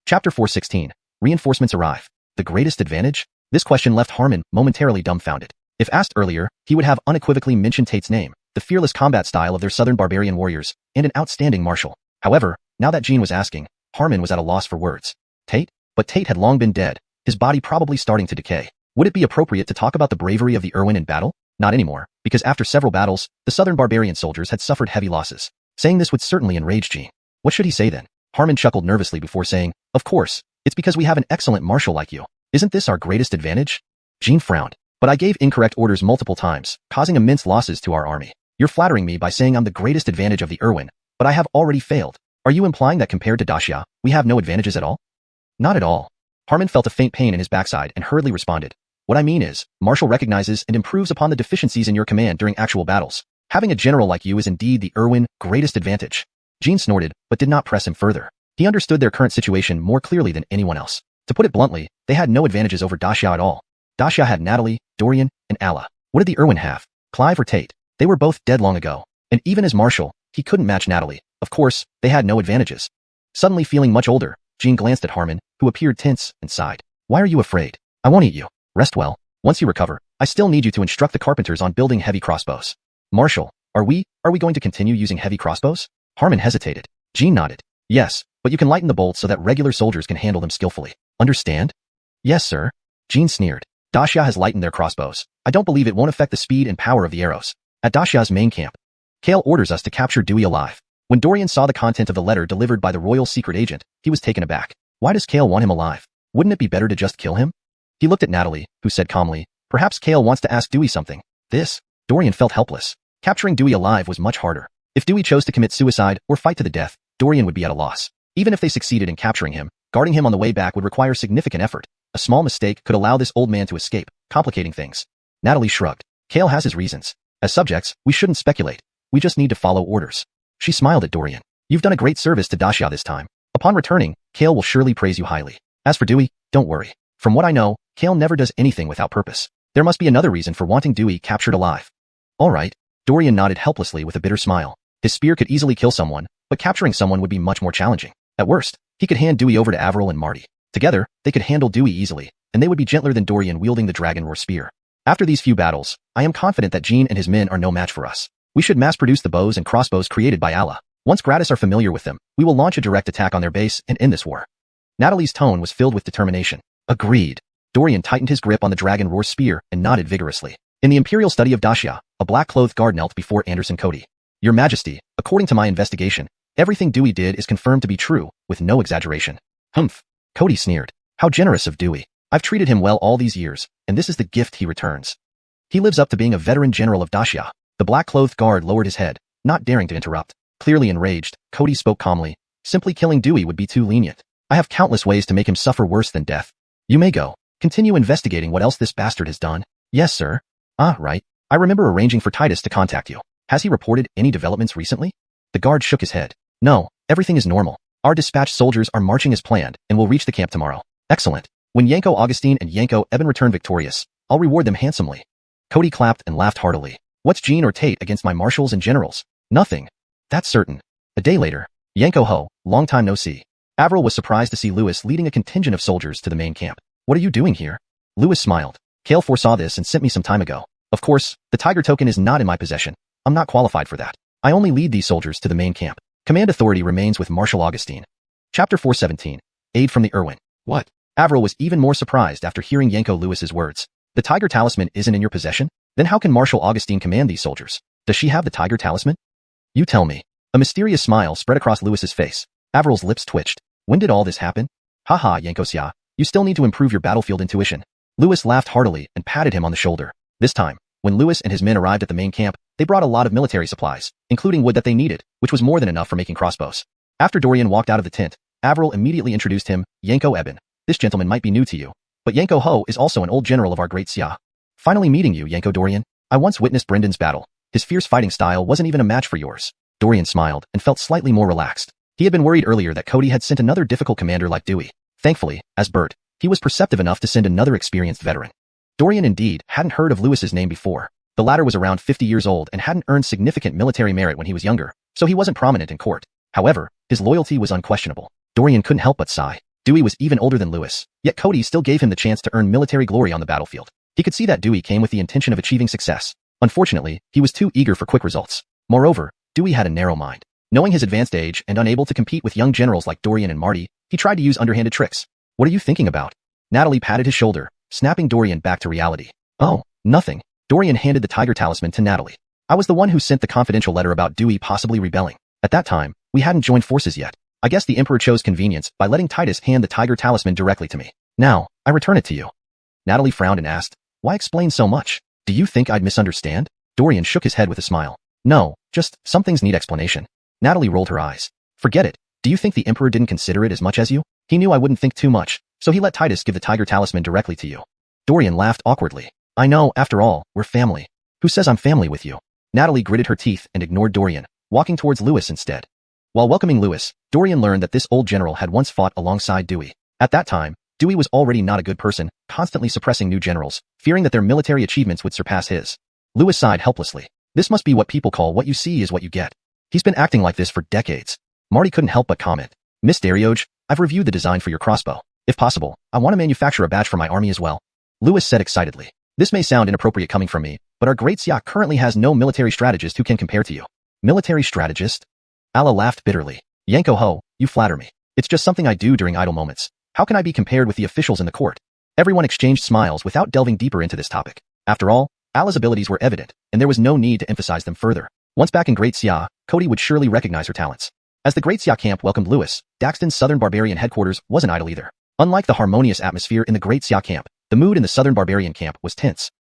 Chapter 416. Reinforcements arrive. The greatest advantage? This question left Harmon momentarily dumbfounded. If asked earlier, he would have unequivocally mentioned Tate's name, the fearless combat style of their southern barbarian warriors, and an outstanding marshal. However, now that Jean was asking, Harmon was at a loss for words. Tate? But Tate had long been dead, his body probably starting to decay. Would it be appropriate to talk about the bravery of the Irwin in battle? Not anymore, because after several battles, the southern barbarian soldiers had suffered heavy losses. Saying this would certainly enrage Jean. What should he say then? Harmon chuckled nervously before saying, of course, it's because we have an excellent marshal like you. Isn't this our greatest advantage? Jean frowned. But I gave incorrect orders multiple times, causing immense losses to our army. You're flattering me by saying I'm the greatest advantage of the Irwin, but I have already failed. Are you implying that compared to Daxia, we have no advantages at all? Not at all. Harmon felt a faint pain in his backside and hurriedly responded. What I mean is, Marshall recognizes and improves upon the deficiencies in your command during actual battles. Having a general like you is indeed the Irwin greatest advantage. Jean snorted, but did not press him further. He understood their current situation more clearly than anyone else. To put it bluntly, they had no advantages over Daxia at all. Daxia had Natalie, Dorian, and Allah. What did the Irwin have? Clive or Tate? They were both dead long ago. And even as marshal, he couldn't match Natalie. Of course, they had no advantages. Suddenly feeling much older, Jean glanced at Harmon, who appeared tense, and sighed. Why are you afraid? I won't eat you. Rest well. Once you recover, I still need you to instruct the carpenters on building heavy crossbows. Marshal, are we going to continue using heavy crossbows? Harmon hesitated. Jean nodded. Yes, but you can lighten the bolts so that regular soldiers can handle them skillfully. Understand? Yes, sir. Jean sneered. Daxia has lightened their crossbows. I don't believe it won't affect the speed and power of the arrows. At Daxia's main camp, Kale orders us to capture Dewey alive. When Dorian saw the content of the letter delivered by the royal secret agent, he was taken aback. Why does Kale want him alive? Wouldn't it be better to just kill him? He looked at Natalie, who said calmly, perhaps Kale wants to ask Dewey something. Dorian felt helpless. Capturing Dewey alive was much harder. If Dewey chose to commit suicide or fight to the death, Dorian would be at a loss. Even if they succeeded in capturing him, guarding him on the way back would require significant effort. A small mistake could allow this old man to escape, complicating things. Natalie shrugged. Kale has his reasons. As subjects, we shouldn't speculate. We just need to follow orders. She smiled at Dorian. You've done a great service to Daxia this time. Upon returning, Kale will surely praise you highly. As for Dewey, don't worry. From what I know, Kale never does anything without purpose. There must be another reason for wanting Dewey captured alive. All right. Dorian nodded helplessly with a bitter smile. His spear could easily kill someone, but capturing someone would be much more challenging. At worst, he could hand Dewey over to Avril and Marty. Together, they could handle Dewey easily, and they would be gentler than Dorian wielding the dragon roar spear. After these few battles, I am confident that Jean and his men are no match for us. We should mass-produce the bows and crossbows created by Allah. Once Gratis are familiar with them, we will launch a direct attack on their base and end this war. Natalie's tone was filled with determination. Agreed. Dorian tightened his grip on the dragon roar spear and nodded vigorously. In the imperial study of Dacia, a black-clothed guard knelt before Anderson Cody. Your Majesty, according to my investigation, everything Dewey did is confirmed to be true, with no exaggeration. Humph. Cody sneered. How generous of Dewey. I've treated him well all these years, and this is the gift he returns. He lives up to being a veteran general of Dacia. The black-clothed guard lowered his head, not daring to interrupt. Clearly enraged, Cody spoke calmly. Simply killing Dewey would be too lenient. I have countless ways to make him suffer worse than death. You may go. Continue investigating what else this bastard has done. Yes, sir. Ah, right. I remember arranging for Titus to contact you. Has he reported any developments recently? The guard shook his head. No, everything is normal. Our dispatched soldiers are marching as planned and will reach the camp tomorrow. Excellent. When Yanko Augustine and Yanko Eben return victorious, I'll reward them handsomely. Cody clapped and laughed heartily. What's Jean or Tate against my marshals and generals? Nothing. That's certain. A day later, Yanko Ho, long time no see. Avril was surprised to see Lewis leading a contingent of soldiers to the main camp. What are you doing here? Lewis smiled. Kale foresaw this and sent me some time ago. Of course, the tiger token is not in my possession. I'm not qualified for that. I only lead these soldiers to the main camp. Command authority remains with Marshal Augustine. Chapter 417. Aid from the Irwin. What? Avril was even more surprised after hearing Yanko Lewis's words. The tiger talisman isn't in your possession? Then how can Marshal Augustine command these soldiers? Does she have the tiger talisman? You tell me. A mysterious smile spread across Lewis's face. Avril's lips twitched. When did all this happen? Haha, Yanko-sia. You still need to improve your battlefield intuition. Lewis laughed heartily and patted him on the shoulder. This time, when Lewis and his men arrived at the main camp, they brought a lot of military supplies, including wood that they needed, which was more than enough for making crossbows. After Dorian walked out of the tent, Avril immediately introduced him, Yanko Eben. This gentleman might be new to you, but Yanko Ho is also an old general of our great Xia. Finally meeting you, Yanko Dorian. I once witnessed Brendan's battle. His fierce fighting style wasn't even a match for yours. Dorian smiled and felt slightly more relaxed. He had been worried earlier that Cody had sent another difficult commander like Dewey. Thankfully, as Bert, he was perceptive enough to send another experienced veteran. Dorian indeed hadn't heard of Lewis's name before. The latter was around 50 years old and hadn't earned significant military merit when he was younger, so he wasn't prominent in court. However, his loyalty was unquestionable. Dorian couldn't help but sigh. Dewey was even older than Lewis, yet Cody still gave him the chance to earn military glory on the battlefield. He could see that Dewey came with the intention of achieving success. Unfortunately, he was too eager for quick results. Moreover, Dewey had a narrow mind. Knowing his advanced age and unable to compete with young generals like Dorian and Marty, he tried to use underhanded tricks. What are you thinking about? Natalie patted his shoulder, snapping Dorian back to reality. Oh, nothing. Dorian handed the tiger talisman to Natalie. I was the one who sent the confidential letter about Dewey possibly rebelling. At that time, we hadn't joined forces yet. I guess the Emperor chose convenience by letting Titus hand the tiger talisman directly to me. Now, I return it to you. Natalie frowned and asked, why explain so much? Do you think I'd misunderstand? Dorian shook his head with a smile. No, just some things need explanation. Natalie rolled her eyes. Forget it. Do you think the Emperor didn't consider it as much as you? He knew I wouldn't think too much, so he let Titus give the tiger talisman directly to you. Dorian laughed awkwardly. I know, after all, we're family. Who says I'm family with you? Natalie gritted her teeth and ignored Dorian, walking towards Lewis instead. While welcoming Lewis, Dorian learned that this old general had once fought alongside Dewey. At that time, Dewey was already not a good person, constantly suppressing new generals, fearing that their military achievements would surpass his. Lewis sighed helplessly. This must be what people call what you see is what you get. He's been acting like this for decades. Marty couldn't help but comment. Miss Darioge, I've reviewed the design for your crossbow. If possible, I want to manufacture a badge for my army as well. Lewis said excitedly. This may sound inappropriate coming from me, but our great Xia currently has no military strategist who can compare to you. Military strategist? Alla laughed bitterly. Yanko Ho, you flatter me. It's just something I do during idle moments. How can I be compared with the officials in the court? Everyone exchanged smiles without delving deeper into this topic. After all, Alla's abilities were evident, and there was no need to emphasize them further. Once back in Great Xia, Cody would surely recognize her talents. As the Great Xia camp welcomed Lewis, Daxton's Southern Barbarian headquarters wasn't idle either. Unlike the harmonious atmosphere in the Great Xia camp, the mood in the Southern Barbarian camp was tense.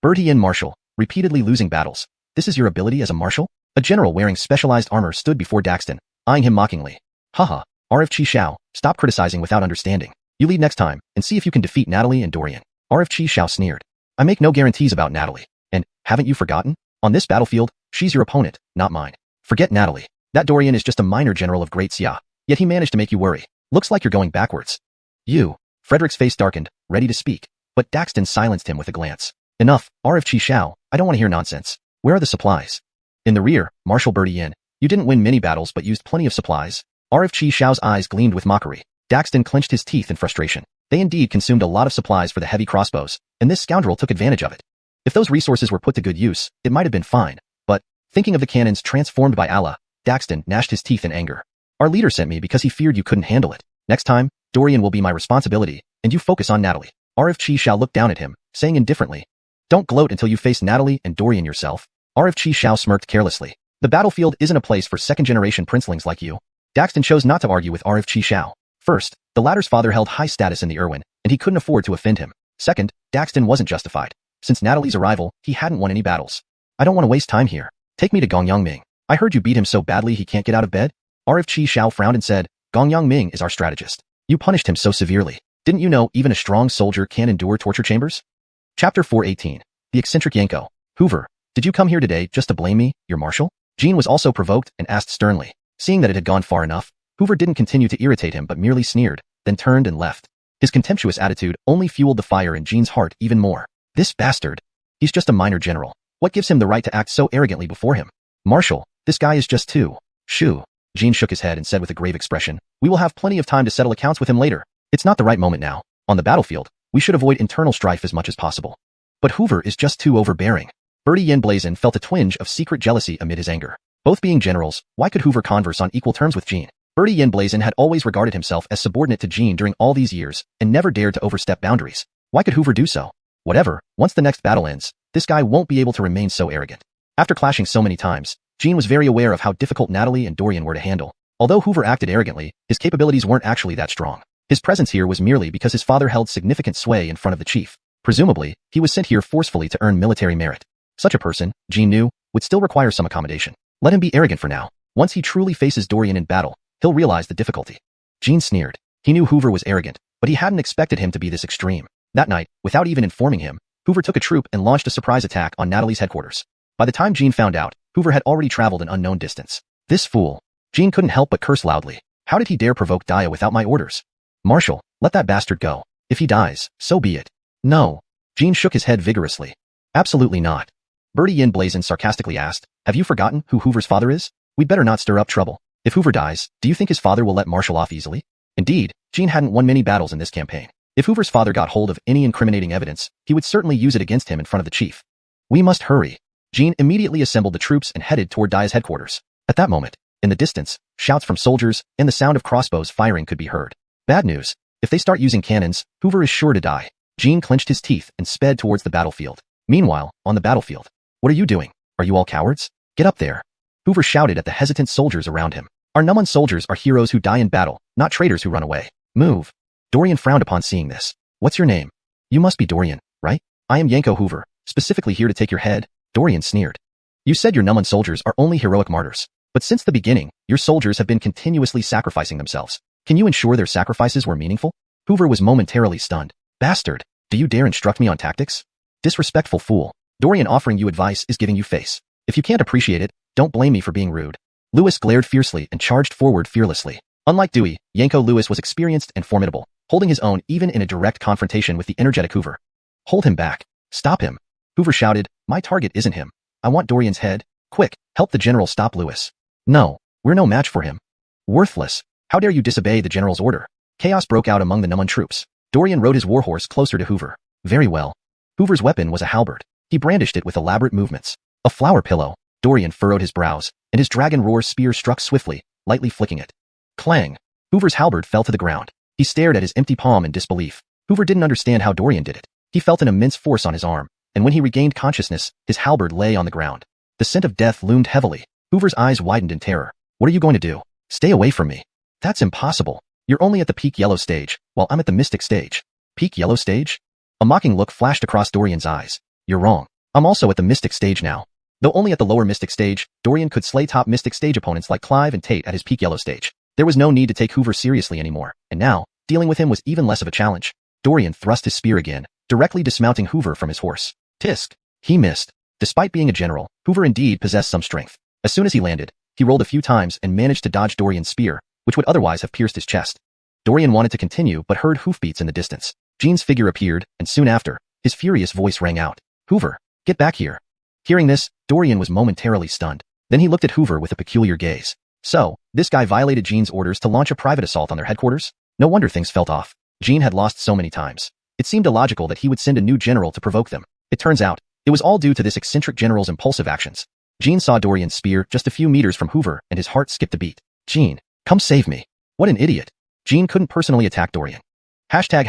Bertie in Marshal, repeatedly losing battles. This is your ability as a marshal? A general wearing specialized armor stood before Daxton, eyeing him mockingly. Haha, RF Chi Shao, stop criticizing without understanding. You lead next time, and see if you can defeat Natalie and Dorian. RF Chi Shao sneered. I make no guarantees about Natalie. And, haven't you forgotten? On this battlefield, she's your opponent, not mine. Forget Natalie. That Dorian is just a minor general of Great Xia, yet he managed to make you worry. Looks like you're going backwards. You. Frederick's face darkened, ready to speak, but Daxton silenced him with a glance. Enough, RF Chi Shao, I don't want to hear nonsense. Where are the supplies? In the rear, Marshal Bertie in. You didn't win many battles but used plenty of supplies. RF Chi Shao's eyes gleamed with mockery. Daxton clenched his teeth in frustration. They indeed consumed a lot of supplies for the heavy crossbows, and this scoundrel took advantage of it. If those resources were put to good use, it might have been fine, but, thinking of the cannons transformed by Allah, Daxton gnashed his teeth in anger. Our leader sent me because he feared you couldn't handle it. Next time, Dorian will be my responsibility, and you focus on Natalie. RF Chi Shao looked down at him, saying indifferently, Don't gloat until you face Natalie and Dorian yourself. RF Chi Xiao smirked carelessly. The battlefield isn't a place for second-generation princelings like you. Daxton chose not to argue with RF Chi Xiao. First, the latter's father held high status in the Irwin, and he couldn't afford to offend him. Second, Daxton wasn't justified. Since Natalie's arrival, he hadn't won any battles. I don't want to waste time here. Take me to Gong Yangming. I heard you beat him so badly he can't get out of bed. RF Chi Xiao frowned and said, Gong Yangming is our strategist. You punished him so severely. Didn't you know even a strong soldier can endure torture chambers? Chapter 418. The eccentric Yanko. Hoover, did you come here today just to blame me, your marshal? Jean was also provoked and asked sternly. Seeing that it had gone far enough, Hoover didn't continue to irritate him but merely sneered, then turned and left. His contemptuous attitude only fueled the fire in Jean's heart even more. This bastard. He's just a minor general. What gives him the right to act so arrogantly before him? Marshal, this guy is just too. Shoo. Jean shook his head and said with a grave expression, we will have plenty of time to settle accounts with him later. It's not the right moment now. On the battlefield, we should avoid internal strife as much as possible. But Hoover is just too overbearing. Birdie Yen Blazin felt a twinge of secret jealousy amid his anger. Both being generals, why could Hoover converse on equal terms with Jean? Birdie Yen Blazin had always regarded himself as subordinate to Jean during all these years and never dared to overstep boundaries. Why could Hoover do so? Whatever, once the next battle ends, this guy won't be able to remain so arrogant. After clashing so many times, Jean was very aware of how difficult Natalie and Dorian were to handle. Although Hoover acted arrogantly, his capabilities weren't actually that strong. His presence here was merely because his father held significant sway in front of the chief. Presumably, he was sent here forcefully to earn military merit. Such a person, Jean knew, would still require some accommodation. Let him be arrogant for now. Once he truly faces Dorian in battle, he'll realize the difficulty. Jean sneered. He knew Hoover was arrogant, but he hadn't expected him to be this extreme. That night, without even informing him, Hoover took a troop and launched a surprise attack on Natalie's headquarters. By the time Jean found out, Hoover had already traveled an unknown distance. This fool. Jean couldn't help but curse loudly. How did he dare provoke Daya without my orders? Marshal, let that bastard go. If he dies, so be it. No. Jean shook his head vigorously. Absolutely not. Birdie Yen Blazin sarcastically asked, have you forgotten who Hoover's father is? We'd better not stir up trouble. If Hoover dies, do you think his father will let Marshal off easily? Indeed, Jean hadn't won many battles in this campaign. If Hoover's father got hold of any incriminating evidence, he would certainly use it against him in front of the chief. We must hurry. Jean immediately assembled the troops and headed toward Daya's headquarters. At that moment, in the distance, shouts from soldiers and the sound of crossbows firing could be heard. Bad news. If they start using cannons, Hoover is sure to die. Jean clenched his teeth and sped towards the battlefield. Meanwhile, on the battlefield. What are you doing? Are you all cowards? Get up there. Hoover shouted at the hesitant soldiers around him. Our Numun soldiers are heroes who die in battle, not traitors who run away. Move. Dorian frowned upon seeing this. What's your name? You must be Dorian, right? I am Yanko Hoover, specifically here to take your head. Dorian sneered. You said your Numun soldiers are only heroic martyrs. But since the beginning, your soldiers have been continuously sacrificing themselves. Can you ensure their sacrifices were meaningful? Hoover was momentarily stunned. Bastard, do you dare instruct me on tactics? Disrespectful fool. Dorian offering you advice is giving you face. If you can't appreciate it, don't blame me for being rude. Lewis glared fiercely and charged forward fearlessly. Unlike Dewey, Yanko Lewis was experienced and formidable, holding his own even in a direct confrontation with the energetic Hoover. Hold him back. Stop him. Hoover shouted, my target isn't him. I want Dorian's head. Quick, help the general stop Lewis. No, we're no match for him. Worthless. How dare you disobey the general's order? Chaos broke out among the Numun troops. Dorian rode his warhorse closer to Hoover. Very well. Hoover's weapon was a halberd. He brandished it with elaborate movements. A flower pillow. Dorian furrowed his brows, and his dragon roar spear struck swiftly, lightly flicking it. Clang. Hoover's halberd fell to the ground. He stared at his empty palm in disbelief. Hoover didn't understand how Dorian did it. He felt an immense force on his arm, and when he regained consciousness, his halberd lay on the ground. The scent of death loomed heavily. Hoover's eyes widened in terror. What are you going to do? Stay away from me. That's impossible. You're only at the peak yellow stage, while I'm at the mystic stage. Peak yellow stage? A mocking look flashed across Dorian's eyes. You're wrong. I'm also at the mystic stage now. Though only at the lower mystic stage, Dorian could slay top mystic stage opponents like Clive and Tate at his peak yellow stage. There was no need to take Hoover seriously anymore, and now, dealing with him was even less of a challenge. Dorian thrust his spear again, directly dismounting Hoover from his horse. Tisk. He missed. Despite being a general, Hoover indeed possessed some strength. As soon as he landed, he rolled a few times and managed to dodge Dorian's spear, which would otherwise have pierced his chest. Dorian wanted to continue but heard hoofbeats in the distance. Jean's figure appeared, and soon after, his furious voice rang out. Hoover, get back here. Hearing this, Dorian was momentarily stunned. Then he looked at Hoover with a peculiar gaze. So, this guy violated Jean's orders to launch a private assault on their headquarters? No wonder things felt off. Jean had lost so many times. It seemed illogical that he would send a new general to provoke them. It turns out, it was all due to this eccentric general's impulsive actions. Jean saw Dorian's spear just a few meters from Hoover and his heart skipped a beat. Jean, come save me. What an idiot. Jean couldn't personally attack Dorian. Hashtag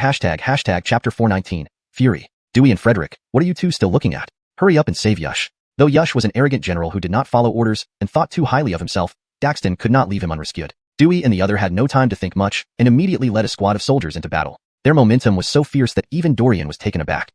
chapter 419, Fury. Dewey and Frederick, what are you two still looking at? Hurry up and save Yush. Though Yush was an arrogant general who did not follow orders and thought too highly of himself, Daxton could not leave him unrescued. Dewey and the other had no time to think much and immediately led a squad of soldiers into battle. Their momentum was so fierce that even Dorian was taken aback.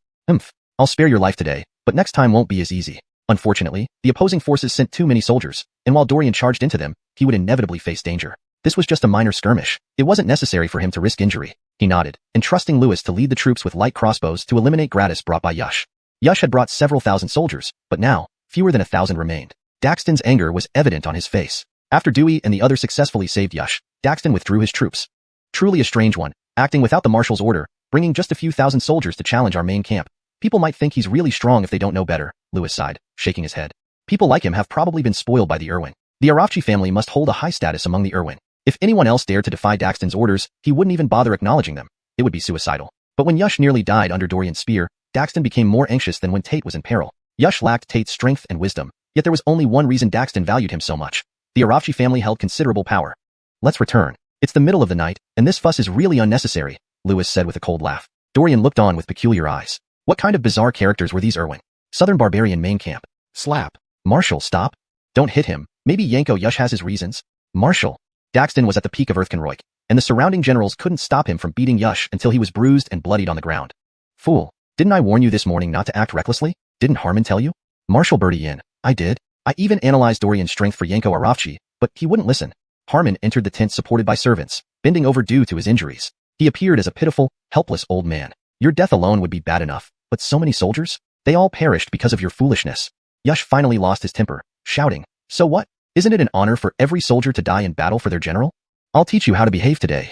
I'll spare your life today, but next time won't be as easy. Unfortunately, the opposing forces sent too many soldiers, and while Dorian charged into them, he would inevitably face danger. This was just a minor skirmish. It wasn't necessary for him to risk injury. He nodded, entrusting Lewis to lead the troops with light crossbows to eliminate gratis brought by Yush. Yush had brought several thousand soldiers, but now, fewer than 1,000 remained. Daxton's anger was evident on his face. After Dewey and the others successfully saved Yush, Daxton withdrew his troops. Truly a strange one, acting without the marshal's order, bringing just a few thousand soldiers to challenge our main camp. People might think he's really strong if they don't know better, Lewis sighed, shaking his head. People like him have probably been spoiled by the Irwin. The Arafchi family must hold a high status among the Irwin. If anyone else dared to defy Daxton's orders, he wouldn't even bother acknowledging them. It would be suicidal. But when Yush nearly died under Dorian's spear, Daxton became more anxious than when Tate was in peril. Yush lacked Tate's strength and wisdom, yet there was only one reason Daxton valued him so much. The Arafchi family held considerable power. Let's return. It's the middle of the night, and this fuss is really unnecessary, Lewis said with a cold laugh. Dorian looked on with peculiar eyes. What kind of bizarre characters were these Irwin? Southern barbarian main camp. Slap. Marshal, stop. Don't hit him. Maybe Yanko Yush has his reasons. Marshal. Daxton was at the peak of Earthconroik, and the surrounding generals couldn't stop him from beating Yush until he was bruised and bloodied on the ground. Fool. Didn't I warn you this morning not to act recklessly? Didn't Harmon tell you? Marshal Birdie in. I did. I even analyzed Dorian's strength for Yanko Arafchi, but he wouldn't listen. Harmon entered the tent supported by servants, bending over due to his injuries. He appeared as a pitiful, helpless old man. Your death alone would be bad enough, but so many soldiers? They all perished because of your foolishness. Yush finally lost his temper, shouting, so what? Isn't it an honor for every soldier to die in battle for their general? I'll teach you how to behave today.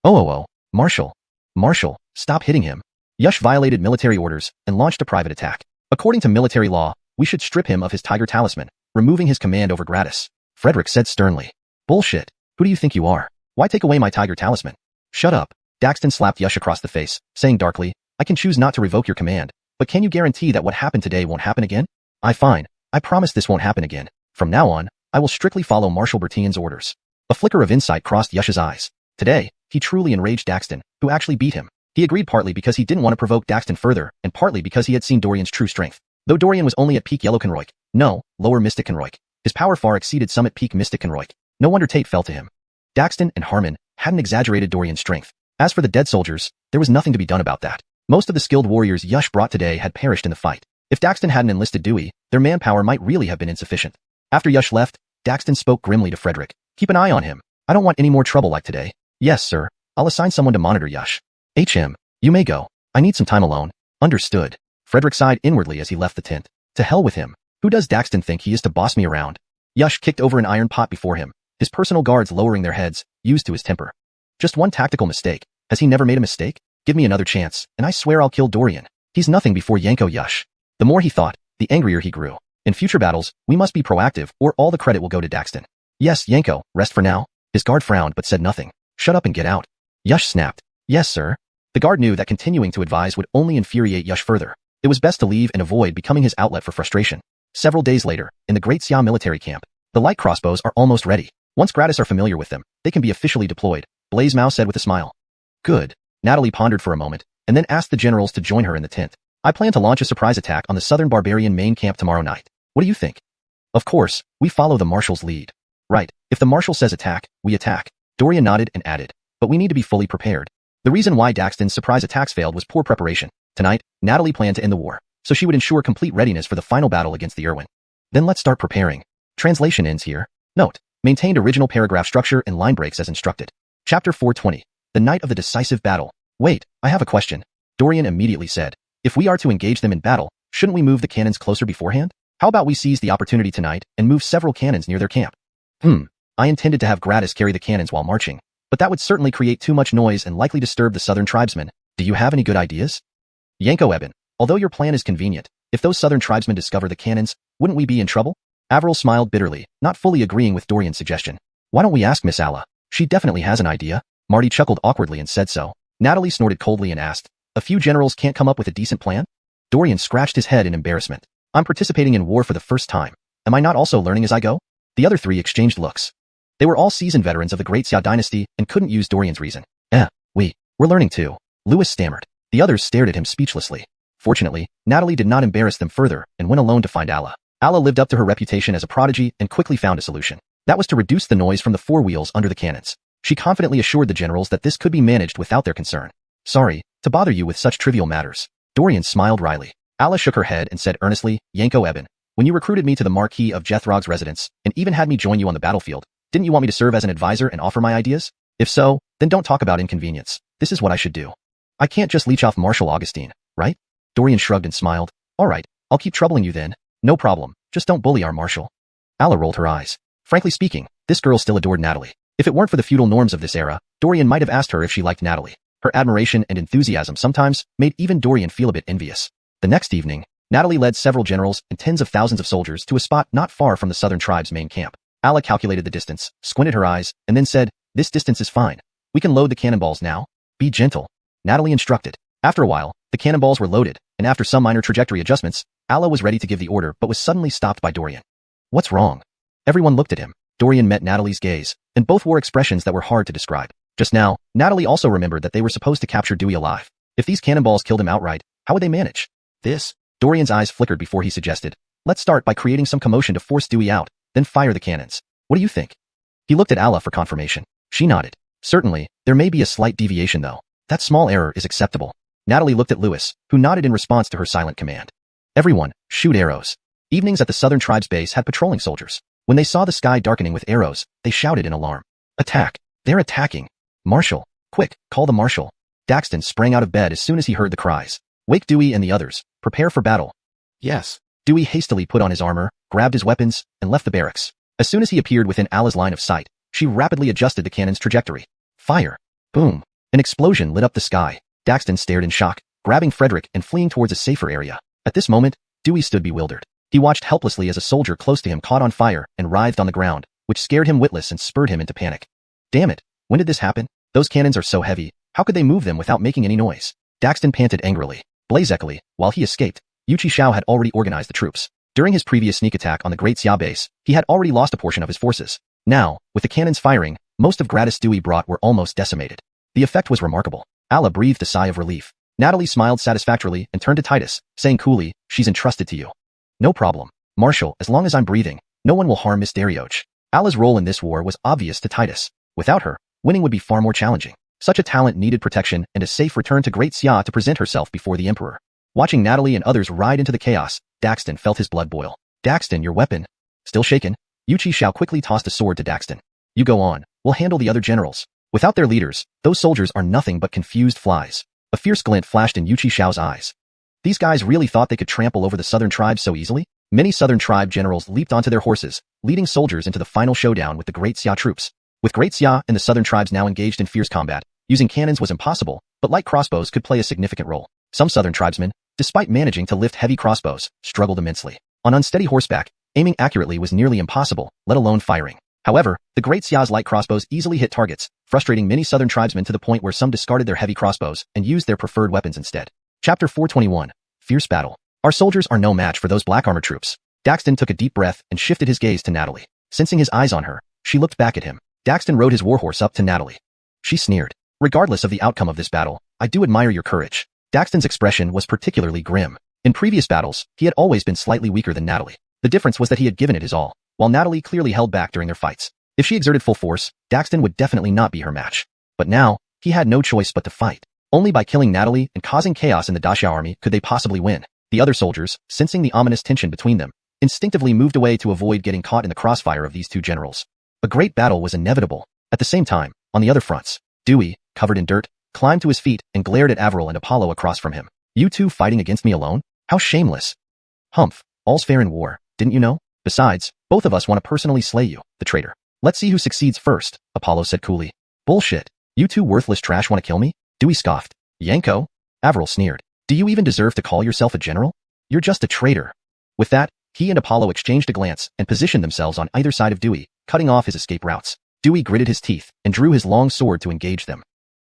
Oh, Marshal. Marshal, stop hitting him. Yush violated military orders and launched a private attack. According to military law, we should strip him of his tiger talisman, removing his command over gratis. Frederick said sternly. Bullshit. Who do you think you are? Why take away my tiger talisman? Shut up. Daxton slapped Yush across the face, saying darkly, I can choose not to revoke your command, but can you guarantee that what happened today won't happen again? Fine. I promise this won't happen again. From now on, I will strictly follow Marshal Bertien's orders. A flicker of insight crossed Yush's eyes. Today, he truly enraged Daxton, who actually beat him. He agreed partly because he didn't want to provoke Daxton further, and partly because he had seen Dorian's true strength. Though Dorian was only at peak Yellow Conroik, no, lower Mystic Conroik, his power far exceeded some at peak Mystic Conroik. No wonder Tate fell to him. Daxton and Harmon hadn't exaggerated Dorian's strength. As for the dead soldiers, there was nothing to be done about that. Most of the skilled warriors Yush brought today had perished in the fight. If Daxton hadn't enlisted Dewey, their manpower might really have been insufficient. After Yush left, Daxton spoke grimly to Frederick. Keep an eye on him. I don't want any more trouble like today. Yes, sir. I'll assign someone to monitor Yush. You may go. I need some time alone. Understood. Frederick sighed inwardly as he left the tent. To hell with him. Who does Daxton think he is to boss me around? Yush kicked over an iron pot before him, his personal guards lowering their heads, used to his temper. Just one tactical mistake. Has he never made a mistake? Give me another chance, and I swear I'll kill Dorian. He's nothing before Yanko Yush. The more he thought, the angrier he grew. In future battles, we must be proactive, or all the credit will go to Daxton. Yes, Yanko, rest for now. His guard frowned but said nothing. Shut up and get out. Yush snapped. Yes, sir. The guard knew that continuing to advise would only infuriate Yush further. It was best to leave and avoid becoming his outlet for frustration. Several days later, in the Great Xia military camp, the light crossbows are almost ready. Once gratis are familiar with them, they can be officially deployed, Blaze Mao said with a smile. Good. Natalie pondered for a moment, and then asked the generals to join her in the tent. I plan to launch a surprise attack on the Southern Barbarian main camp tomorrow night. What do you think? Of course, we follow the Marshal's lead. Right, if the Marshal says attack, we attack. Dorian nodded and added, but we need to be fully prepared. The reason why Daxton's surprise attacks failed was poor preparation. Tonight, Natalie planned to end the war, so she would ensure complete readiness for the final battle against the Irwin. Then let's start preparing. Translation ends here. Note, maintained original paragraph structure and line breaks as instructed. Chapter 420. The night of the decisive battle. Wait, I have a question. Dorian immediately said, if we are to engage them in battle, shouldn't we move the cannons closer beforehand? How about we seize the opportunity tonight and move several cannons near their camp? I intended to have Gratis carry the cannons while marching, but that would certainly create too much noise and likely disturb the southern tribesmen. Do you have any good ideas? Yanko Eben, although your plan is convenient, if those southern tribesmen discover the cannons, wouldn't we be in trouble? Avril smiled bitterly, not fully agreeing with Dorian's suggestion. Why don't we ask Miss Alla? She definitely has an idea. Marty chuckled awkwardly and said so. Natalie snorted coldly and asked, a few generals can't come up with a decent plan? Dorian scratched his head in embarrassment. I'm participating in war for the first time. Am I not also learning as I go? The other three exchanged looks. They were all seasoned veterans of the Great Xia dynasty and couldn't use Dorian's reason. We're learning too. Lewis stammered. The others stared at him speechlessly. Fortunately, Natalie did not embarrass them further and went alone to find Alla. Alla lived up to her reputation as a prodigy and quickly found a solution. That was to reduce the noise from the four wheels under the cannons. She confidently assured the generals that this could be managed without their concern. Sorry to bother you with such trivial matters. Dorian smiled wryly. Alla shook her head and said earnestly, Yanko Eben, when you recruited me to the Marquis of Jethrog's residence and even had me join you on the battlefield, didn't you want me to serve as an advisor and offer my ideas? If so, then don't talk about inconvenience. This is what I should do. I can't just leech off Marshal Augustine, right? Dorian shrugged and smiled. All right, I'll keep troubling you then. No problem, just don't bully our Marshal. Alla rolled her eyes. Frankly speaking, this girl still adored Natalie. If it weren't for the feudal norms of this era, Dorian might have asked her if she liked Natalie. Her admiration and enthusiasm sometimes made even Dorian feel a bit envious. The next evening, Natalie led several generals and tens of thousands of soldiers to a spot not far from the southern tribe's main camp. Alla calculated the distance, squinted her eyes, and then said, this distance is fine. We can load the cannonballs now. Be gentle. Natalie instructed. After a while, the cannonballs were loaded, and after some minor trajectory adjustments, Alla was ready to give the order but was suddenly stopped by Dorian. What's wrong? Everyone looked at him. Dorian met Natalie's gaze, and both wore expressions that were hard to describe. Just now, Natalie also remembered that they were supposed to capture Dewey alive. If these cannonballs killed him outright, how would they manage? This? Dorian's eyes flickered before he suggested. Let's start by creating some commotion to force Dewey out, then fire the cannons. What do you think? He looked at Alla for confirmation. She nodded. Certainly, there may be a slight deviation though. That small error is acceptable. Natalie looked at Lewis, who nodded in response to her silent command. Everyone, shoot arrows. Evenings at the southern tribe's base had patrolling soldiers. When they saw the sky darkening with arrows, they shouted in alarm. Attack! They're attacking! Marshal! Quick, call the Marshal! Daxton sprang out of bed as soon as he heard the cries. Wake Dewey and the others. Prepare for battle. Yes. Dewey hastily put on his armor, grabbed his weapons, and left the barracks. As soon as he appeared within Alla's line of sight, she rapidly adjusted the cannon's trajectory. Fire! Boom! An explosion lit up the sky. Daxton stared in shock, grabbing Frederick and fleeing towards a safer area. At this moment, Dewey stood bewildered. He watched helplessly as a soldier close to him caught on fire and writhed on the ground, which scared him witless and spurred him into panic. Damn it! When did this happen? Those cannons are so heavy, how could they move them without making any noise? Daxton panted angrily. Blazekily, while he escaped, Yuchi Xiao had already organized the troops. During his previous sneak attack on the Great Xia base, he had already lost a portion of his forces. Now, with the cannons firing, most of Gratis Dewey brought were almost decimated. The effect was remarkable. Alla breathed a sigh of relief. Natalie smiled satisfactorily and turned to Titus, saying coolly, she's entrusted to you. No problem. Marshal, as long as I'm breathing, no one will harm Miss Darioch. Alla's role in this war was obvious to Titus. Without her, winning would be far more challenging. Such a talent needed protection and a safe return to Great Xia to present herself before the Emperor. Watching Natalie and others ride into the chaos, Daxton felt his blood boil. Daxton, your weapon. Still shaken, Yuchi Xiao quickly tossed a sword to Daxton. You go on, we'll handle the other generals. Without their leaders, those soldiers are nothing but confused flies. A fierce glint flashed in Yuchi Xiao's eyes. These guys really thought they could trample over the southern tribes so easily? Many southern tribe generals leaped onto their horses, leading soldiers into the final showdown with the Great Xia troops. With Great Xia and the southern tribes now engaged in fierce combat, using cannons was impossible, but light crossbows could play a significant role. Some southern tribesmen, despite managing to lift heavy crossbows, struggled immensely. On unsteady horseback, aiming accurately was nearly impossible, let alone firing. However, the Great Xia's light crossbows easily hit targets, frustrating many southern tribesmen to the point where some discarded their heavy crossbows and used their preferred weapons instead. Chapter 421. Fierce Battle. Our soldiers are no match for those black armor troops. Daxton took a deep breath and shifted his gaze to Natalie. Sensing his eyes on her, she looked back at him. Daxton rode his warhorse up to Natalie. She sneered. Regardless of the outcome of this battle, I do admire your courage. Daxton's expression was particularly grim. In previous battles, he had always been slightly weaker than Natalie. The difference was that he had given it his all, while Natalie clearly held back during their fights. If she exerted full force, Daxton would definitely not be her match. But now, he had no choice but to fight. Only by killing Natalie and causing chaos in the Daxiao army could they possibly win. The other soldiers, sensing the ominous tension between them, instinctively moved away to avoid getting caught in the crossfire of these two generals. A great battle was inevitable. At the same time, on the other fronts, Dewey, covered in dirt, climbed to his feet and glared at Avril and Apollo across from him. You two fighting against me alone? How shameless. Humph, all's fair in war, didn't you know? Besides, both of us want to personally slay you, the traitor. Let's see who succeeds first, Apollo said coolly. Bullshit. You two worthless trash want to kill me? Dewey scoffed. Yanko? Avril sneered. Do you even deserve to call yourself a general? You're just a traitor. With that, he and Apollo exchanged a glance and positioned themselves on either side of Dewey, cutting off his escape routes. Dewey gritted his teeth and drew his long sword to engage them.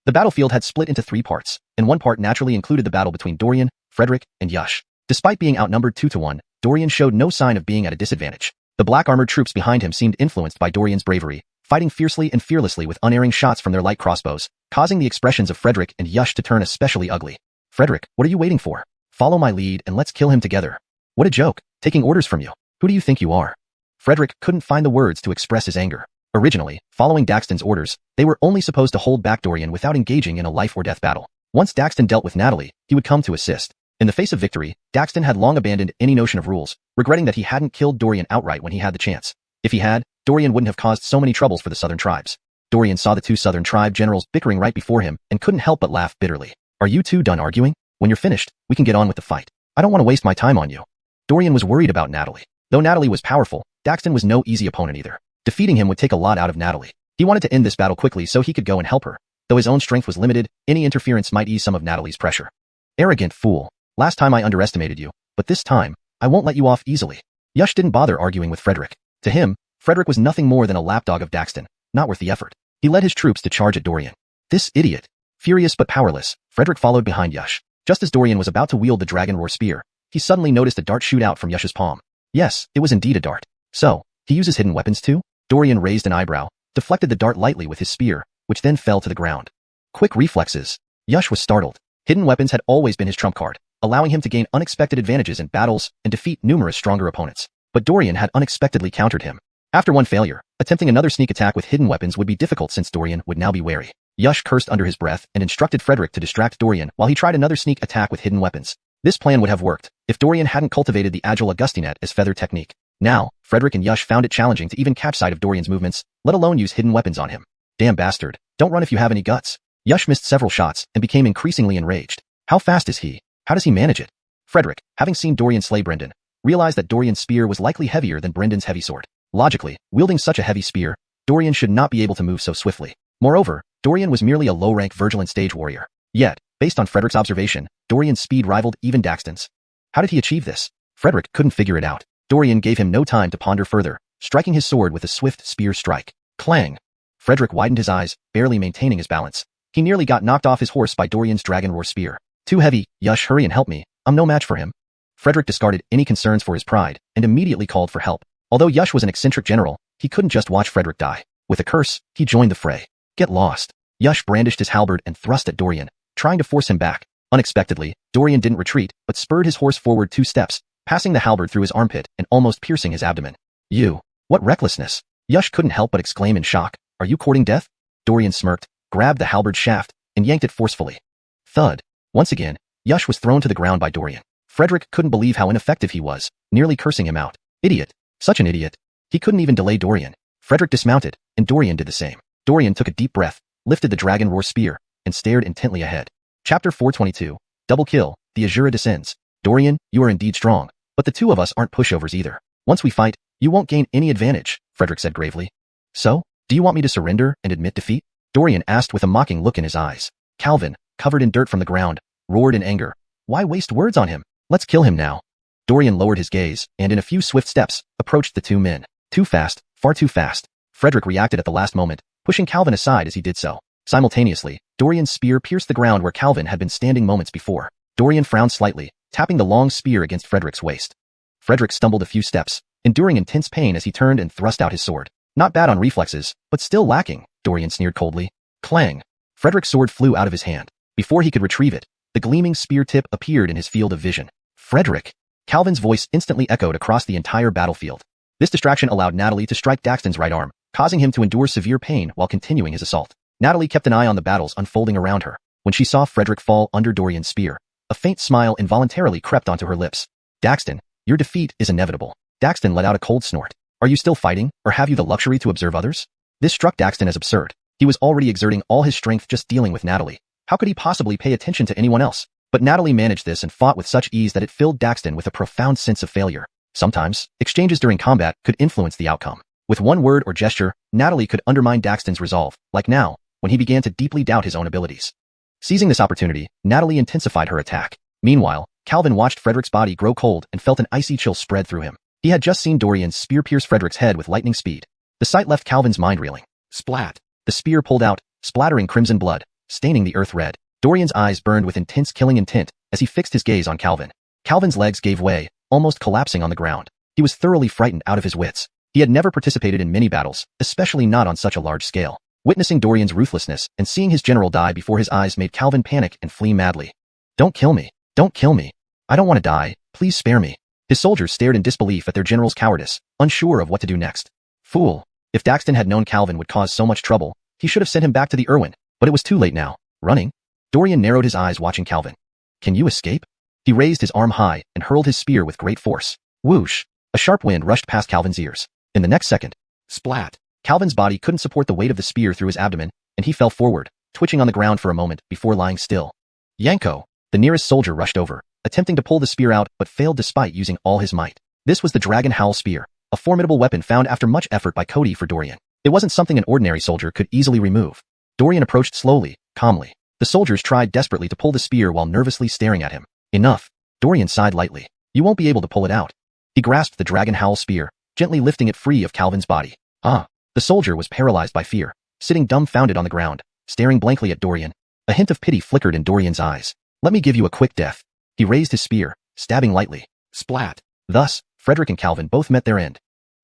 The battlefield had split into 3 parts, and one part naturally included the battle between Dorian, Frederick, and Yush. Despite being outnumbered 2-1, Dorian showed no sign of being at a disadvantage. The black-armored troops behind him seemed influenced by Dorian's bravery, fighting fiercely and fearlessly with unerring shots from their light crossbows, causing the expressions of Frederick and Yush to turn especially ugly. Frederick, what are you waiting for? Follow my lead and let's kill him together. What a joke, taking orders from you. Who do you think you are? Frederick couldn't find the words to express his anger. Originally, following Daxton's orders, they were only supposed to hold back Dorian without engaging in a life-or-death battle. Once Daxton dealt with Natalie, he would come to assist. In the face of victory, Daxton had long abandoned any notion of rules, regretting that he hadn't killed Dorian outright when he had the chance. If he had, Dorian wouldn't have caused so many troubles for the southern tribes. Dorian saw the two southern tribe generals bickering right before him and couldn't help but laugh bitterly. Are you two done arguing? When you're finished, we can get on with the fight. I don't want to waste my time on you. Dorian was worried about Natalie. Though Natalie was powerful, Daxton was no easy opponent either. Defeating him would take a lot out of Natalie. He wanted to end this battle quickly so he could go and help her. Though his own strength was limited, any interference might ease some of Natalie's pressure. Arrogant fool. Last time I underestimated you, but this time, I won't let you off easily. Yush didn't bother arguing with Frederick. To him, Frederick was nothing more than a lapdog of Daxton, not worth the effort. He led his troops to charge at Dorian. This idiot. Furious but powerless, Frederick followed behind Yush. Just as Dorian was about to wield the Dragon Roar spear, he suddenly noticed a dart shoot out from Yush's palm. Yes, it was indeed a dart. So, he uses hidden weapons too? Dorian raised an eyebrow, deflected the dart lightly with his spear, which then fell to the ground. Quick reflexes. Yush was startled. Hidden weapons had always been his trump card, allowing him to gain unexpected advantages in battles and defeat numerous stronger opponents. But Dorian had unexpectedly countered him. After one failure, attempting another sneak attack with hidden weapons would be difficult since Dorian would now be wary. Yush cursed under his breath and instructed Frederick to distract Dorian while he tried another sneak attack with hidden weapons. This plan would have worked if Dorian hadn't cultivated the agile Augustinet as feather technique. Now, Frederick and Yush found it challenging to even catch sight of Dorian's movements, let alone use hidden weapons on him. Damn bastard, don't run if you have any guts. Yush missed several shots and became increasingly enraged. How fast is he? How does he manage it? Frederick, having seen Dorian slay Brendan, realized that Dorian's spear was likely heavier than Brendan's heavy sword. Logically, wielding such a heavy spear, Dorian should not be able to move so swiftly. Moreover, Dorian was merely a low-rank Vigilant stage warrior. Yet, based on Frederick's observation, Dorian's speed rivaled even Daxton's. How did he achieve this? Frederick couldn't figure it out. Dorian gave him no time to ponder further, striking his sword with a swift spear strike. Clang! Frederick widened his eyes, barely maintaining his balance. He nearly got knocked off his horse by Dorian's Dragon Roar spear. Too heavy, Yush, hurry and help me. I'm no match for him. Frederick discarded any concerns for his pride and immediately called for help. Although Yush was an eccentric general, he couldn't just watch Frederick die. With a curse, he joined the fray. Get lost. Yush brandished his halberd and thrust at Dorian, trying to force him back. Unexpectedly, Dorian didn't retreat, but spurred his horse forward 2 steps, passing the halberd through his armpit and almost piercing his abdomen. You! What recklessness! Yush couldn't help but exclaim in shock. Are you courting death? Dorian smirked, grabbed the halberd shaft, and yanked it forcefully. Thud. Once again, Yush was thrown to the ground by Dorian. Frederick couldn't believe how ineffective he was, nearly cursing him out. Idiot. Such an idiot. He couldn't even delay Dorian. Frederick dismounted, and Dorian did the same. Dorian took a deep breath, lifted the Dragon Roar spear, and stared intently ahead. Chapter 422. Double kill. The Azura descends. Dorian, you are indeed strong, but the two of us aren't pushovers either. Once we fight, you won't gain any advantage, Frederick said gravely. So, do you want me to surrender and admit defeat? Dorian asked with a mocking look in his eyes. Calvin, covered in dirt from the ground, roared in anger. Why waste words on him? Let's kill him now. Dorian lowered his gaze, and in a few swift steps, approached the two men. Too fast, far too fast. Frederick reacted at the last moment, pushing Calvin aside as he did so. Simultaneously, Dorian's spear pierced the ground where Calvin had been standing moments before. Dorian frowned slightly, tapping the long spear against Frederick's waist. Frederick stumbled a few steps, enduring intense pain as he turned and thrust out his sword. Not bad on reflexes, but still lacking, Dorian sneered coldly. Clang! Frederick's sword flew out of his hand. Before he could retrieve it, the gleaming spear tip appeared in his field of vision. Frederick! Calvin's voice instantly echoed across the entire battlefield. This distraction allowed Natalie to strike Daxton's right arm, causing him to endure severe pain while continuing his assault. Natalie kept an eye on the battles unfolding around her. When she saw Frederick fall under Dorian's spear, a faint smile involuntarily crept onto her lips. Daxton, your defeat is inevitable. Daxton let out a cold snort. Are you still fighting, or have you the luxury to observe others? This struck Daxton as absurd. He was already exerting all his strength just dealing with Natalie. How could he possibly pay attention to anyone else? But Natalie managed this and fought with such ease that it filled Daxton with a profound sense of failure. Sometimes, exchanges during combat could influence the outcome. With one word or gesture, Natalie could undermine Daxton's resolve, like now, when he began to deeply doubt his own abilities. Seizing this opportunity, Natalie intensified her attack. Meanwhile, Calvin watched Frederick's body grow cold and felt an icy chill spread through him. He had just seen Dorian's spear pierce Frederick's head with lightning speed. The sight left Calvin's mind reeling. Splat! The spear pulled out, splattering crimson blood, staining the earth red. Dorian's eyes burned with intense killing intent as he fixed his gaze on Calvin. Calvin's legs gave way, almost collapsing on the ground. He was thoroughly frightened out of his wits. He had never participated in many battles, especially not on such a large scale. Witnessing Dorian's ruthlessness and seeing his general die before his eyes made Calvin panic and flee madly. Don't kill me. Don't kill me. I don't want to die, please spare me. His soldiers stared in disbelief at their general's cowardice, unsure of what to do next. Fool. If Daxton had known Calvin would cause so much trouble, he should have sent him back to the Irwin, but it was too late now. Running? Dorian narrowed his eyes watching Calvin. Can you escape? He raised his arm high and hurled his spear with great force. Whoosh! A sharp wind rushed past Calvin's ears. In the next second, splat! Calvin's body couldn't support the weight of the spear through his abdomen, and he fell forward, twitching on the ground for a moment before lying still. Yanko! The nearest soldier rushed over, attempting to pull the spear out but failed despite using all his might. This was the Dragon Howl Spear, a formidable weapon found after much effort by Cody for Dorian. It wasn't something an ordinary soldier could easily remove. Dorian approached slowly, calmly. The soldiers tried desperately to pull the spear while nervously staring at him. Enough. Dorian sighed lightly. You won't be able to pull it out. He grasped the Dragon Howl Spear, gently lifting it free of Calvin's body. Ah. The soldier was paralyzed by fear, sitting dumbfounded on the ground, staring blankly at Dorian. A hint of pity flickered in Dorian's eyes. Let me give you a quick death. He raised his spear, stabbing lightly. Splat. Thus, Frederick and Calvin both met their end.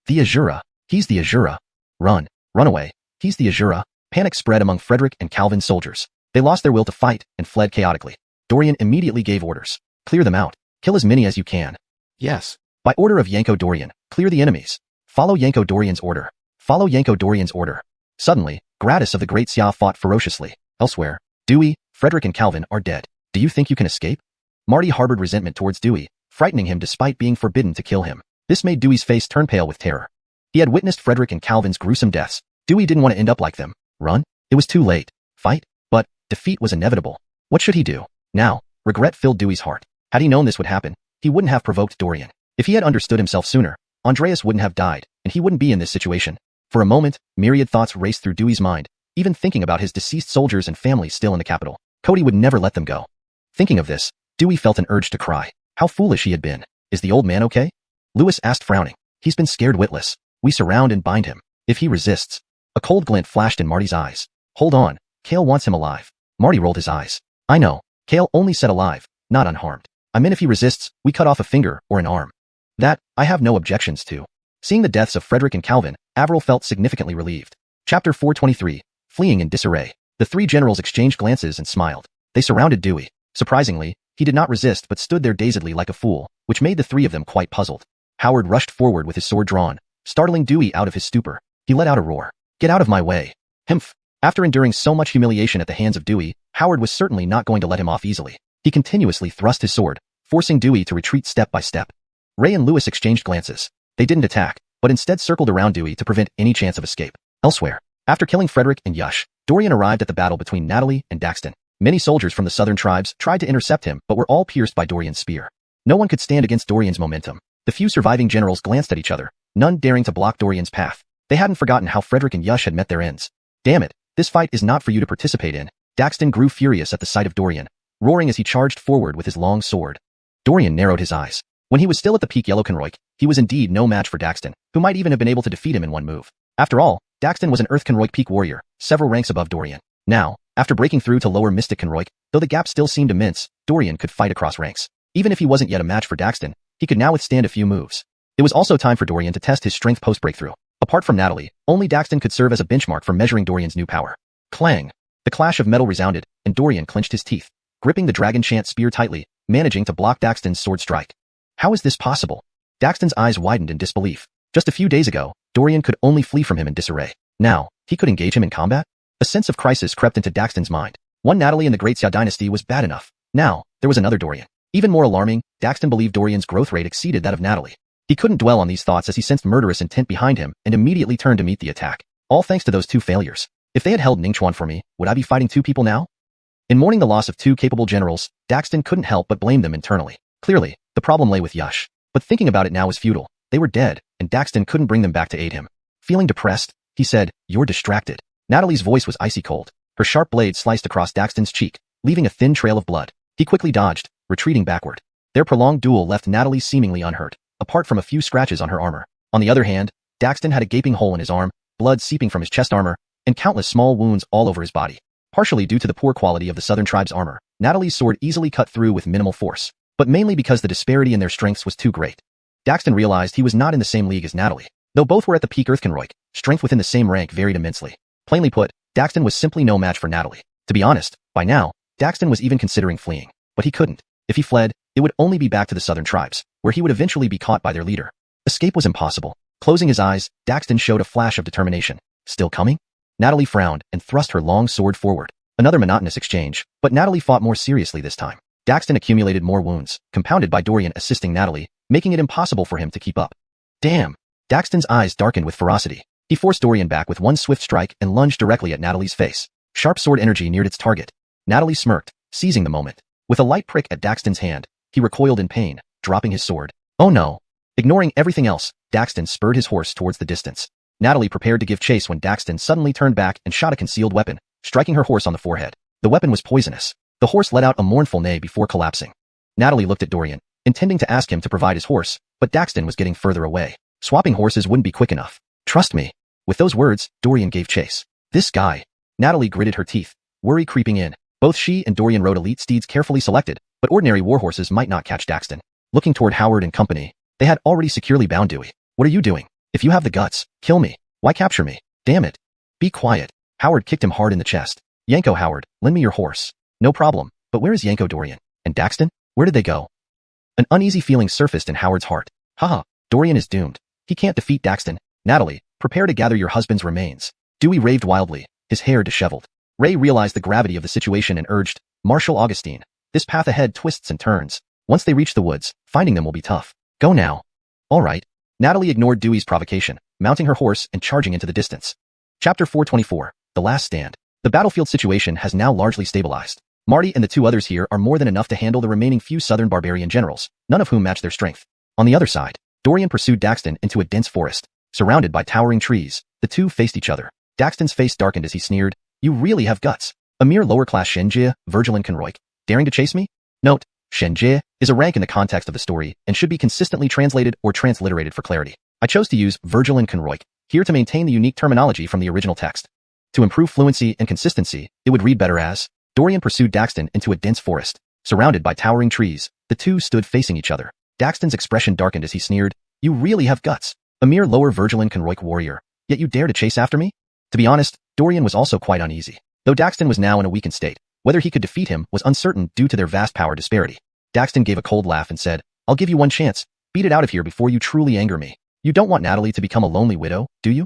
The Azura. He's the Azura. Run. Run away. He's the Azura. Panic spread among Frederick and Calvin's soldiers. They lost their will to fight and fled chaotically. Dorian immediately gave orders. Clear them out. Kill as many as you can. Yes. By order of Yanko Dorian, clear the enemies. Follow Yanko Dorian's order. Follow Yanko Dorian's order. Suddenly, Gratis of the Great Xia fought ferociously. Elsewhere, Dewey, Frederick and Calvin are dead. Do you think you can escape? Marty harbored resentment towards Dewey, frightening him despite being forbidden to kill him. This made Dewey's face turn pale with terror. He had witnessed Frederick and Calvin's gruesome deaths. Dewey didn't want to end up like them. Run? It was too late. Fight? But defeat was inevitable. What should he do? Now, regret filled Dewey's heart. Had he known this would happen, he wouldn't have provoked Dorian. If he had understood himself sooner, Andreas wouldn't have died, and he wouldn't be in this situation. For a moment, myriad thoughts raced through Dewey's mind, even thinking about his deceased soldiers and family still in the capital. Cody would never let them go. Thinking of this, Dewey felt an urge to cry. How foolish he had been. Is the old man okay? Lewis asked, frowning. He's been scared witless. We surround and bind him. If he resists. A cold glint flashed in Marty's eyes. Hold on. Kale wants him alive. Marty rolled his eyes. I know. Kale only said alive, not unharmed. I meant if he resists, we cut off a finger or an arm. That, I have no objections to. Seeing the deaths of Frederick and Calvin, Avril felt significantly relieved. Chapter 423, Fleeing in Disarray. The three generals exchanged glances and smiled. They surrounded Dewey. Surprisingly, he did not resist but stood there dazedly like a fool, which made the three of them quite puzzled. Howard rushed forward with his sword drawn, startling Dewey out of his stupor. He let out a roar. Get out of my way. Himph. After enduring so much humiliation at the hands of Dewey, Howard was certainly not going to let him off easily. He continuously thrust his sword, forcing Dewey to retreat step by step. Ray and Lewis exchanged glances. They didn't attack, but instead circled around Dewey to prevent any chance of escape. Elsewhere, after killing Frederick and Yush, Dorian arrived at the battle between Natalie and Daxton. Many soldiers from the southern tribes tried to intercept him but were all pierced by Dorian's spear. No one could stand against Dorian's momentum. The few surviving generals glanced at each other, none daring to block Dorian's path. They hadn't forgotten how Frederick and Yush had met their ends. Damn it, this fight is not for you to participate in. Daxton grew furious at the sight of Dorian, roaring as he charged forward with his long sword. Dorian narrowed his eyes. When he was still at the peak Yellow Conroy, he was indeed no match for Daxton, who might even have been able to defeat him in one move. After all, Daxton was an Earth Conroy peak warrior, several ranks above Dorian. Now, after breaking through to lower Mystic Conroy, though the gap still seemed immense, Dorian could fight across ranks. Even if he wasn't yet a match for Daxton, he could now withstand a few moves. It was also time for Dorian to test his strength post-breakthrough. Apart from Natalie, only Daxton could serve as a benchmark for measuring Dorian's new power. Clang! The clash of metal resounded, and Dorian clenched his teeth, gripping the Dragon Chant spear tightly, managing to block Daxton's sword strike. How is this possible? Daxton's eyes widened in disbelief. Just a few days ago, Dorian could only flee from him in disarray. Now, he could engage him in combat? A sense of crisis crept into Daxton's mind. One Natalie in the Great Xia dynasty was bad enough. Now, there was another Dorian. Even more alarming, Daxton believed Dorian's growth rate exceeded that of Natalie. He couldn't dwell on these thoughts as he sensed murderous intent behind him and immediately turned to meet the attack. All thanks to those two failures. If they had held Ningchuan for me, would I be fighting two people now? In mourning the loss of two capable generals, Daxton couldn't help but blame them internally. Clearly, the problem lay with Yush. But thinking about it now was futile. They were dead, and Daxton couldn't bring them back to aid him. Feeling depressed, he said, "You're distracted." Natalie's voice was icy cold. Her sharp blade sliced across Daxton's cheek, leaving a thin trail of blood. He quickly dodged, retreating backward. Their prolonged duel left Natalie seemingly unhurt, apart from a few scratches on her armor. On the other hand, Daxton had a gaping hole in his arm, blood seeping from his chest armor, and countless small wounds all over his body. Partially due to the poor quality of the Southern tribe's armor, Natalie's sword easily cut through with minimal force, but mainly because the disparity in their strengths was too great. Daxton realized he was not in the same league as Natalie. Though both were at the peak Earthconroy, strength within the same rank varied immensely. Plainly put, Daxton was simply no match for Natalie. To be honest, by now, Daxton was even considering fleeing, but he couldn't. If he fled, it would only be back to the southern tribes, where he would eventually be caught by their leader. Escape was impossible. Closing his eyes, Daxton showed a flash of determination. Still coming? Natalie frowned and thrust her long sword forward. Another monotonous exchange, but Natalie fought more seriously this time. Daxton accumulated more wounds, compounded by Dorian assisting Natalie, making it impossible for him to keep up. Damn! Daxton's eyes darkened with ferocity. He forced Dorian back with one swift strike and lunged directly at Natalie's face. Sharp sword energy neared its target. Natalie smirked, seizing the moment. With a light prick at Daxton's hand, he recoiled in pain, dropping his sword. Oh no! Ignoring everything else, Daxton spurred his horse towards the distance. Natalie prepared to give chase when Daxton suddenly turned back and shot a concealed weapon, striking her horse on the forehead. The weapon was poisonous. The horse let out a mournful neigh before collapsing. Natalie looked at Dorian, intending to ask him to provide his horse, but Daxton was getting further away. Swapping horses wouldn't be quick enough. Trust me. With those words, Dorian gave chase. This guy. Natalie gritted her teeth, worry creeping in. Both she and Dorian rode elite steeds carefully selected, but ordinary warhorses might not catch Daxton. Looking toward Howard and company, they had already securely bound Dewey. What are you doing? If you have the guts, kill me. Why capture me? Damn it. Be quiet. Howard kicked him hard in the chest. Yanko Howard, lend me your horse. No problem, but where is Yanko Dorian? And Daxton? Where did they go? An uneasy feeling surfaced in Howard's heart. Haha, Dorian is doomed. He can't defeat Daxton. Natalie, prepare to gather your husband's remains. Dewey raved wildly, his hair disheveled. Ray realized the gravity of the situation and urged, Marshal Augustine, this path ahead twists and turns. Once they reach the woods, finding them will be tough. Go now. All right. Natalie ignored Dewey's provocation, mounting her horse and charging into the distance. Chapter 424, The Last Stand. The battlefield situation has now largely stabilized. Marty and the two others here are more than enough to handle the remaining few southern barbarian generals, none of whom match their strength. On the other side, Dorian pursued Daxton into a dense forest. Surrounded by towering trees, the two faced each other. Daxton's face darkened as he sneered, You really have guts. A mere lower-class Shenjie, Virgil and Conroy, daring to chase me? Note, Shenjie is a rank in the context of the story and should be consistently translated or transliterated for clarity. I chose to use Virgil and Conroy here to maintain the unique terminology from the original text. To improve fluency and consistency, it would read better as, Dorian pursued Daxton into a dense forest. Surrounded by towering trees, the two stood facing each other. Daxton's expression darkened as he sneered, You really have guts. A mere lower Virgil and Conroy warrior, yet you dare to chase after me? To be honest, Dorian was also quite uneasy. Though Daxton was now in a weakened state, whether he could defeat him was uncertain due to their vast power disparity. Daxton gave a cold laugh and said, I'll give you one chance. Beat it out of here before you truly anger me. You don't want Natalie to become a lonely widow, do you?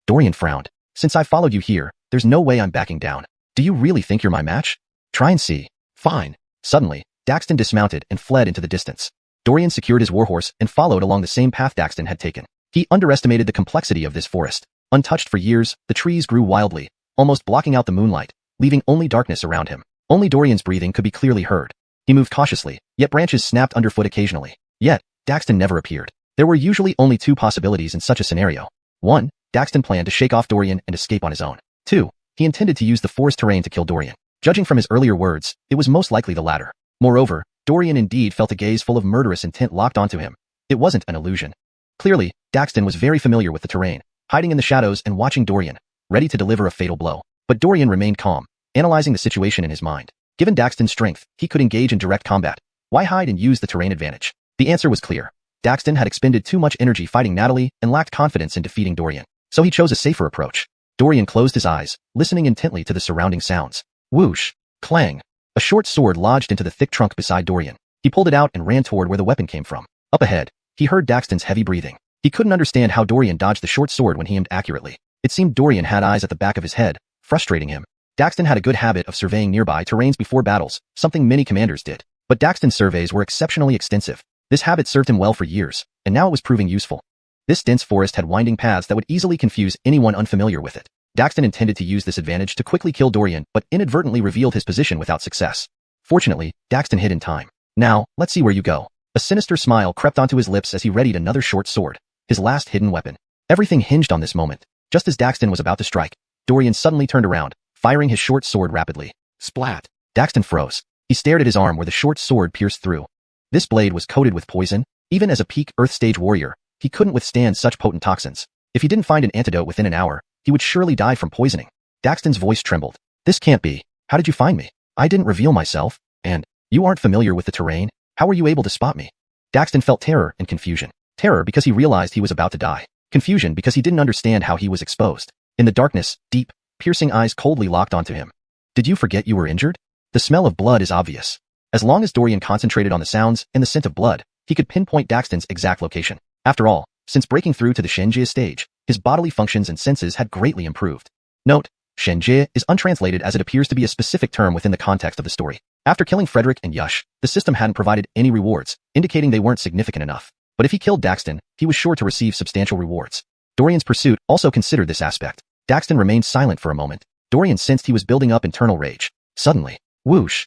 Dorian frowned. Since I followed you here, there's no way I'm backing down. Do you really think you're my match? Try and see. Fine. Suddenly, Daxton dismounted and fled into the distance. Dorian secured his warhorse and followed along the same path Daxton had taken. He underestimated the complexity of this forest. Untouched for years, the trees grew wildly, almost blocking out the moonlight, leaving only darkness around him. Only Dorian's breathing could be clearly heard. He moved cautiously, yet branches snapped underfoot occasionally. Yet, Daxton never appeared. There were usually only two possibilities in such a scenario. 1. Daxton planned to shake off Dorian and escape on his own. 2. He intended to use the forest terrain to kill Dorian. Judging from his earlier words, it was most likely the latter. Moreover, Dorian indeed felt a gaze full of murderous intent locked onto him. It wasn't an illusion. Clearly, Daxton was very familiar with the terrain, hiding in the shadows and watching Dorian, ready to deliver a fatal blow. But Dorian remained calm, analyzing the situation in his mind. Given Daxton's strength, he could engage in direct combat. Why hide and use the terrain advantage? The answer was clear. Daxton had expended too much energy fighting Natalie and lacked confidence in defeating Dorian. So he chose a safer approach. Dorian closed his eyes, listening intently to the surrounding sounds. Whoosh! Clang! A short sword lodged into the thick trunk beside Dorian. He pulled it out and ran toward where the weapon came from. Up ahead, he heard Daxton's heavy breathing. He couldn't understand how Dorian dodged the short sword when he aimed accurately. It seemed Dorian had eyes at the back of his head, frustrating him. Daxton had a good habit of surveying nearby terrains before battles, something many commanders did. But Daxton's surveys were exceptionally extensive. This habit served him well for years, and now it was proving useful. This dense forest had winding paths that would easily confuse anyone unfamiliar with it. Daxton intended to use this advantage to quickly kill Dorian, but inadvertently revealed his position without success. Fortunately, Daxton hid in time. Now, let's see where you go. A sinister smile crept onto his lips as he readied another short sword, his last hidden weapon. Everything hinged on this moment. Just as Daxton was about to strike, Dorian suddenly turned around, firing his short sword rapidly. Splat! Daxton froze. He stared at his arm where the short sword pierced through. This blade was coated with poison. Even as a peak Earth stage warrior, he couldn't withstand such potent toxins. If he didn't find an antidote within an hour, he would surely die from poisoning. Daxton's voice trembled. This can't be. How did you find me? I didn't reveal myself. And, you aren't familiar with the terrain? How were you able to spot me? Daxton felt terror and confusion. Terror because he realized he was about to die. Confusion because he didn't understand how he was exposed. In the darkness, deep, piercing eyes coldly locked onto him. Did you forget you were injured? The smell of blood is obvious. As long as Dorian concentrated on the sounds and the scent of blood, he could pinpoint Daxton's exact location. After all, since breaking through to the Shenjie stage, his bodily functions and senses had greatly improved. Note, Shenjie is untranslated as it appears to be a specific term within the context of the story. After killing Frederick and Yush, the system hadn't provided any rewards, indicating they weren't significant enough. But if he killed Daxton, he was sure to receive substantial rewards. Dorian's pursuit also considered this aspect. Daxton remained silent for a moment. Dorian sensed he was building up internal rage. Suddenly, whoosh!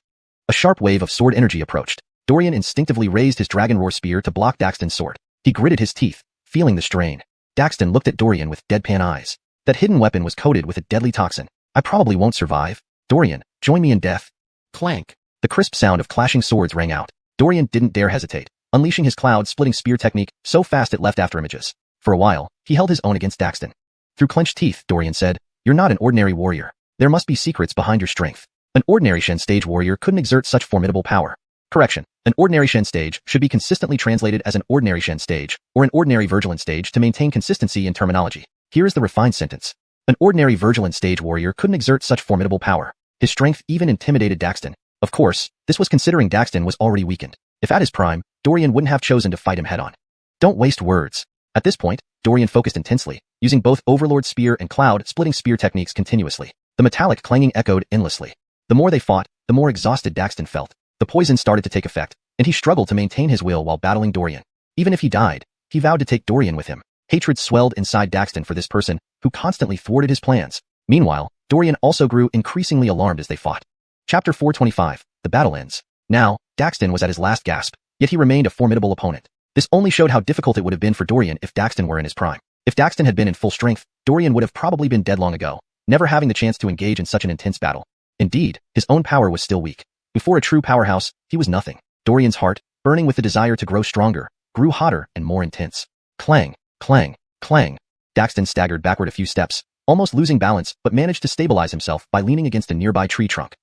A sharp wave of sword energy approached. Dorian instinctively raised his Dragon Roar spear to block Daxton's sword. He gritted his teeth, feeling the strain. Daxton looked at Dorian with deadpan eyes. That hidden weapon was coated with a deadly toxin. I probably won't survive. Dorian, join me in death. Clank. The crisp sound of clashing swords rang out. Dorian didn't dare hesitate, unleashing his cloud-splitting spear technique so fast it left afterimages. For a while, he held his own against Daxton. Through clenched teeth, Dorian said, "You're not an ordinary warrior. There must be secrets behind your strength. An ordinary Shen stage warrior couldn't exert such formidable power." Correction. An ordinary Shen stage should be consistently translated as an ordinary Shen stage, or an ordinary Vigilant stage to maintain consistency in terminology. Here is the refined sentence. An ordinary Vigilant stage warrior couldn't exert such formidable power. His strength even intimidated Daxton. Of course, this was considering Daxton was already weakened. If at his prime, Dorian wouldn't have chosen to fight him head-on. Don't waste words. At this point, Dorian focused intensely, using both Overlord Spear and Cloud-splitting spear techniques continuously. The metallic clanging echoed endlessly. The more they fought, the more exhausted Daxton felt. The poison started to take effect, and he struggled to maintain his will while battling Dorian. Even if he died, he vowed to take Dorian with him. Hatred swelled inside Daxton for this person who constantly thwarted his plans. Meanwhile, Dorian also grew increasingly alarmed as they fought. Chapter 425, The Battle Ends. Now, Daxton was at his last gasp, yet he remained a formidable opponent. This only showed how difficult it would have been for Dorian if Daxton were in his prime. If Daxton had been in full strength, Dorian would have probably been dead long ago, never having the chance to engage in such an intense battle. Indeed, his own power was still weak. Before a true powerhouse, he was nothing. Dorian's heart, burning with the desire to grow stronger, grew hotter and more intense. Clang, clang, clang. Daxton staggered backward a few steps, almost losing balance, but managed to stabilize himself by leaning against a nearby tree trunk.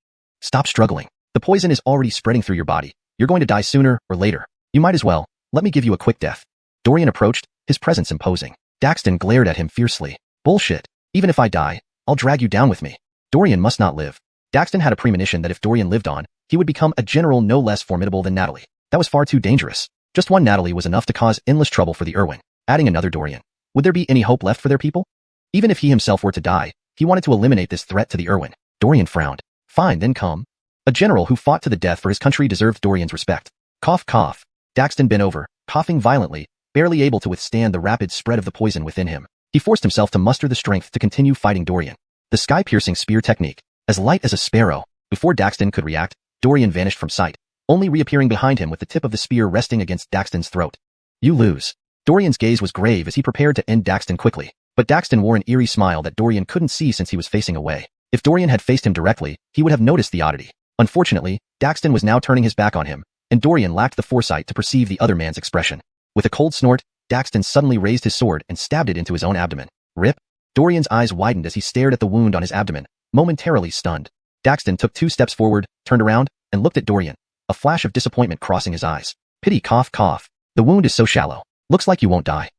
Stop struggling. The poison is already spreading through your body. You're going to die sooner or later. You might as well. Let me give you a quick death. Dorian approached, his presence imposing. Daxton glared at him fiercely. Bullshit. Even if I die, I'll drag you down with me. Dorian must not live. Daxton had a premonition that if Dorian lived on, he would become a general no less formidable than Natalie. That was far too dangerous. Just one Natalie was enough to cause endless trouble for the Irwin. Adding another Dorian. Would there be any hope left for their people? Even if he himself were to die, he wanted to eliminate this threat to the Irwin. Dorian frowned. Fine, then come. A general who fought to the death for his country deserved Dorian's respect. Cough, cough. Daxton bent over, coughing violently, barely able to withstand the rapid spread of the poison within him. He forced himself to muster the strength to continue fighting Dorian. The sky-piercing spear technique, as light as a sparrow. Before Daxton could react, Dorian vanished from sight, only reappearing behind him with the tip of the spear resting against Daxton's throat. You lose. Dorian's gaze was grave as he prepared to end Daxton quickly, but Daxton wore an eerie smile that Dorian couldn't see since he was facing away. If Dorian had faced him directly, he would have noticed the oddity. Unfortunately, Daxton was now turning his back on him, and Dorian lacked the foresight to perceive the other man's expression. With a cold snort, Daxton suddenly raised his sword and stabbed it into his own abdomen. Rip! Dorian's eyes widened as he stared at the wound on his abdomen, momentarily stunned. Daxton took 2 steps forward, turned around, and looked at Dorian, a flash of disappointment crossing his eyes. Pity, cough, cough. The wound is so shallow. Looks like you won't die.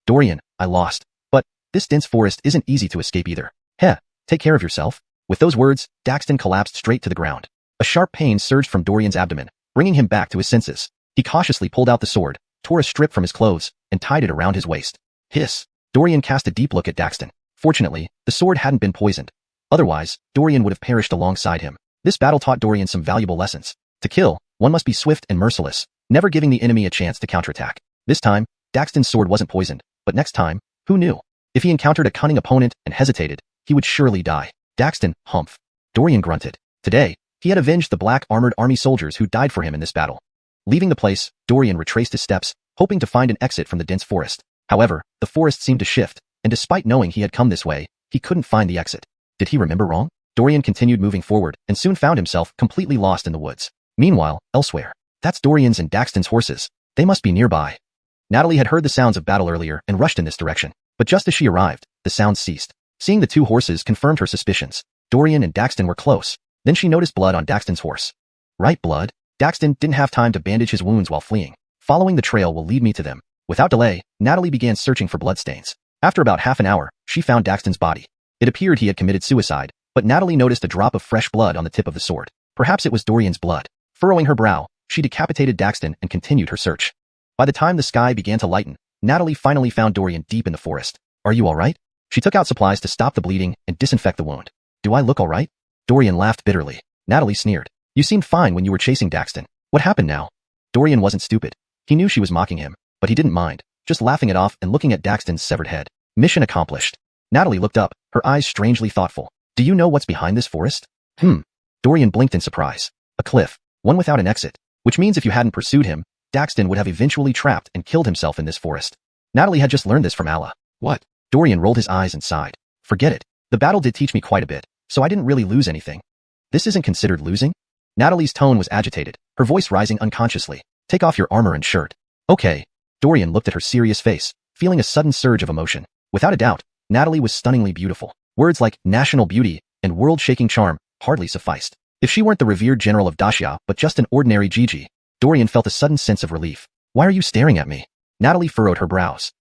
Dorian, I lost. But this dense forest isn't easy to escape either. Heh, take care of yourself. With those words, Daxton collapsed straight to the ground. A sharp pain surged from Dorian's abdomen, bringing him back to his senses. He cautiously pulled out the sword, tore a strip from his clothes, and tied it around his waist. Hiss. Dorian cast a deep look at Daxton. Fortunately, the sword hadn't been poisoned. Otherwise, Dorian would have perished alongside him. This battle taught Dorian some valuable lessons. To kill, one must be swift and merciless, never giving the enemy a chance to counterattack. This time, Daxton's sword wasn't poisoned, but next time, who knew? If he encountered a cunning opponent and hesitated, he would surely die. Daxton, humph. Dorian grunted. Today, he had avenged the black armored army soldiers who died for him in this battle. Leaving the place, Dorian retraced his steps, hoping to find an exit from the dense forest. However, the forest seemed to shift, and despite knowing he had come this way, he couldn't find the exit. Did he remember wrong? Dorian continued moving forward and soon found himself completely lost in the woods. Meanwhile, elsewhere, that's Dorian's and Daxton's horses. They must be nearby. Natalie had heard the sounds of battle earlier and rushed in this direction, but just as she arrived, the sounds ceased. Seeing the 2 horses confirmed her suspicions. Dorian and Daxton were close. Then she noticed blood on Daxton's horse. Right, blood? Daxton didn't have time to bandage his wounds while fleeing. Following the trail will lead me to them. Without delay, Natalie began searching for bloodstains. After about half an hour, she found Daxton's body. It appeared he had committed suicide, but Natalie noticed a drop of fresh blood on the tip of the sword. Perhaps it was Dorian's blood. Furrowing her brow, she decapitated Daxton and continued her search. By the time the sky began to lighten, Natalie finally found Dorian deep in the forest. Are you alright? She took out supplies to stop the bleeding and disinfect the wound. Do I look alright? Dorian laughed bitterly. Natalie sneered. You seemed fine when you were chasing Daxton. What happened now? Dorian wasn't stupid. He knew she was mocking him, but he didn't mind, just laughing it off and looking at Daxton's severed head. Mission accomplished. Natalie looked up, her eyes strangely thoughtful. Do you know what's behind this forest? Dorian blinked in surprise. A cliff, one without an exit, which means if you hadn't pursued him, Daxton would have eventually trapped and killed himself in this forest. Natalie had just learned this from Allah. What? Dorian rolled his eyes and sighed. Forget it. The battle did teach me quite a bit, so I didn't really lose anything. This isn't considered losing? Natalie's tone was agitated, her voice rising unconsciously. Take off your armor and shirt. Okay. Dorian looked at her serious face, feeling a sudden surge of emotion. Without a doubt, Natalie was stunningly beautiful. Words like national beauty and world-shaking charm hardly sufficed. If she weren't the revered general of Dacia but just an ordinary Gigi, Dorian felt a sudden sense of relief. Why are you staring at me? Natalie furrowed her brows.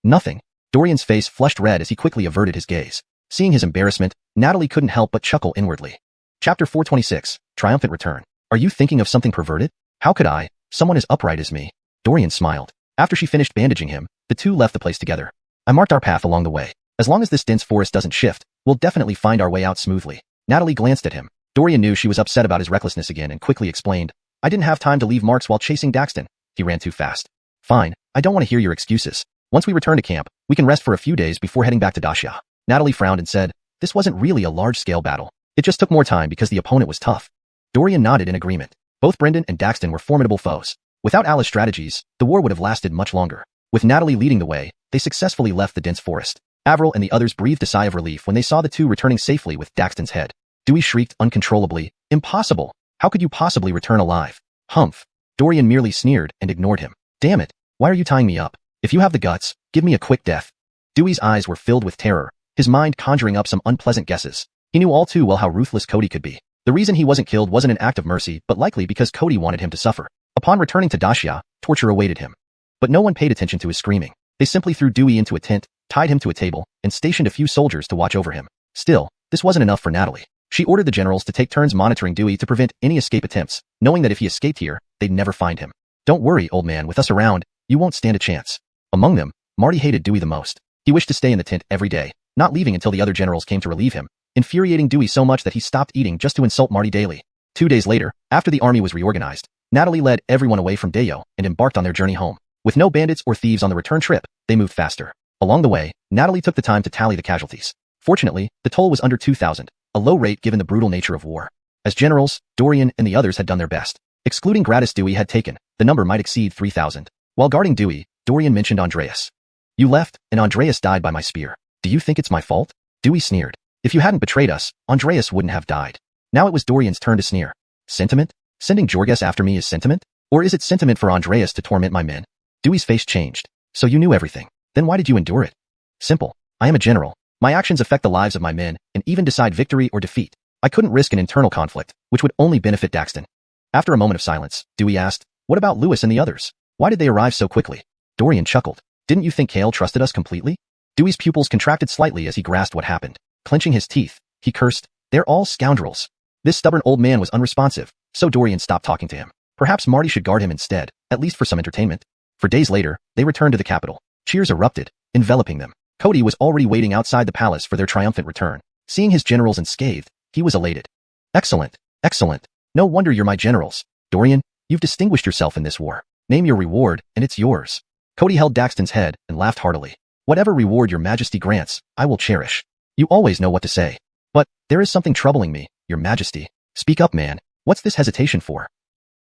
Nothing. Dorian's face flushed red as he quickly averted his gaze. Seeing his embarrassment, Natalie couldn't help but chuckle inwardly. Chapter 426, Triumphant Return. Are you thinking of something perverted? How could I? Someone as upright as me. Dorian smiled. After she finished bandaging him, the two left the place together. I marked our path along the way. As long as this dense forest doesn't shift, we'll definitely find our way out smoothly. Natalie glanced at him. Dorian knew she was upset about his recklessness again and quickly explained. I didn't have time to leave marks while chasing Daxton. He ran too fast. Fine, I don't want to hear your excuses. Once we return to camp, we can rest for a few days before heading back to Dacia. Natalie frowned and said, this wasn't really a large-scale battle. It just took more time because the opponent was tough. Dorian nodded in agreement. Both Brendan and Daxton were formidable foes. Without Allah's strategies, the war would have lasted much longer. With Natalie leading the way, they successfully left the dense forest. Avril and the others breathed a sigh of relief when they saw the two returning safely with Daxton's head. Dewey shrieked uncontrollably, impossible! How could you possibly return alive? Humph. Dorian merely sneered and ignored him. Damn it, why are you tying me up? If you have the guts, give me a quick death. Dewey's eyes were filled with terror, his mind conjuring up some unpleasant guesses. He knew all too well how ruthless Cody could be. The reason he wasn't killed wasn't an act of mercy, but likely because Cody wanted him to suffer. Upon returning to Dacia, torture awaited him. But no one paid attention to his screaming. They simply threw Dewey into a tent, tied him to a table, and stationed a few soldiers to watch over him. Still, this wasn't enough for Natalie. She ordered the generals to take turns monitoring Dewey to prevent any escape attempts, knowing that if he escaped here, they'd never find him. Don't worry, old man, with us around, you won't stand a chance. Among them, Marty hated Dewey the most. He wished to stay in the tent every day, not leaving until the other generals came to relieve him, infuriating Dewey so much that he stopped eating just to insult Marty daily. 2 days later, after the army was reorganized, Natalie led everyone away from Dayo and embarked on their journey home. With no bandits or thieves on the return trip, they moved faster. Along the way, Natalie took the time to tally the casualties. Fortunately, the toll was under 2,000, a low rate given the brutal nature of war. As generals, Dorian and the others had done their best. Excluding Gratis Dewey had taken, the number might exceed 3,000. While guarding Dewey, Dorian mentioned Andreas. You left, and Andreas died by my spear. Do you think it's my fault? Dewey sneered. If you hadn't betrayed us, Andreas wouldn't have died. Now it was Dorian's turn to sneer. Sentiment? Sending Jorges after me is sentiment? Or is it sentiment for Andreas to torment my men? Dewey's face changed. So you knew everything. Then why did you endure it? Simple. I am a general. My actions affect the lives of my men, and even decide victory or defeat. I couldn't risk an internal conflict, which would only benefit Daxton. After a moment of silence, Dewey asked, what about Lewis and the others? Why did they arrive so quickly? Dorian chuckled. Didn't you think Kale trusted us completely? Dewey's pupils contracted slightly as he grasped what happened. Clenching his teeth, he cursed, they're all scoundrels. This stubborn old man was unresponsive, so Dorian stopped talking to him. Perhaps Marty should guard him instead, at least for some entertainment. For days later, they returned to the capital. Cheers erupted, enveloping them. Cody was already waiting outside the palace for their triumphant return. Seeing his generals unscathed, he was elated. Excellent, excellent. No wonder you're my generals. Dorian, you've distinguished yourself in this war. Name your reward, and it's yours. Cody held Daxton's head and laughed heartily. Whatever reward your majesty grants, I will cherish. You always know what to say. But, there is something troubling me, your majesty. Speak up, man. What's this hesitation for?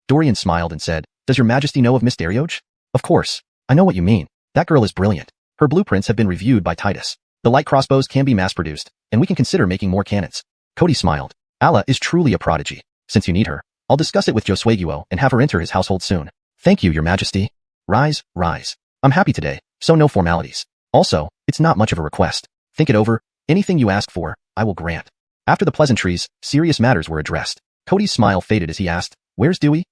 Dorian smiled and said, does your majesty know of Miss Darioge? Of course. I know what you mean. That girl is brilliant. Her blueprints have been reviewed by Titus. The light crossbows can be mass-produced, and we can consider making more cannons. Cody smiled. Allah is truly a prodigy. Since you need her, I'll discuss it with Josueguo and have her enter his household soon. Thank you, your majesty. Rise, rise. I'm happy today, so no formalities. Also, it's not much of a request. Think it over. Anything you ask for, I will grant. After the pleasantries, serious matters were addressed. Cody's smile faded as he asked, where's Dewey?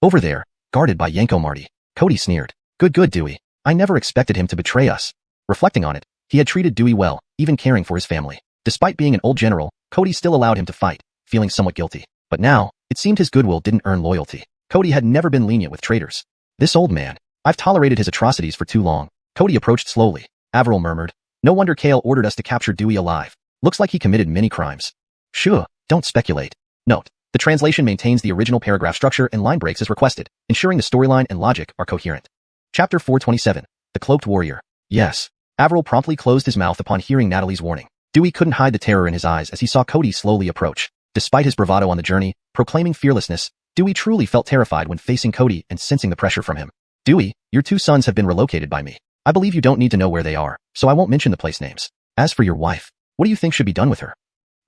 Over there, guarded by Yanko Marty. Cody sneered. Good Dewey. I never expected him to betray us. Reflecting on it, he had treated Dewey well, even caring for his family. Despite being an old general, Cody still allowed him to fight, feeling somewhat guilty. But now, It seemed his goodwill didn't earn loyalty. Cody had never been lenient with traitors. This old man. I've tolerated his atrocities for too long. Cody approached slowly. Avril murmured. No wonder Kale ordered us to capture Dewey alive. Looks like he committed many crimes. Sure, don't speculate. Note. The translation maintains the original paragraph structure and line breaks as requested, ensuring the storyline and logic are coherent. Chapter 427. The Cloaked Warrior. Yes. Avril promptly closed his mouth upon hearing Natalie's warning. Dewey couldn't hide the terror in his eyes as he saw Cody slowly approach. Despite his bravado on the journey, proclaiming fearlessness, Dewey truly felt terrified when facing Cody and sensing the pressure from him. Dewey, your 2 sons have been relocated by me. I believe you don't need to know where they are, so I won't mention the place names. As for your wife, what do you think should be done with her?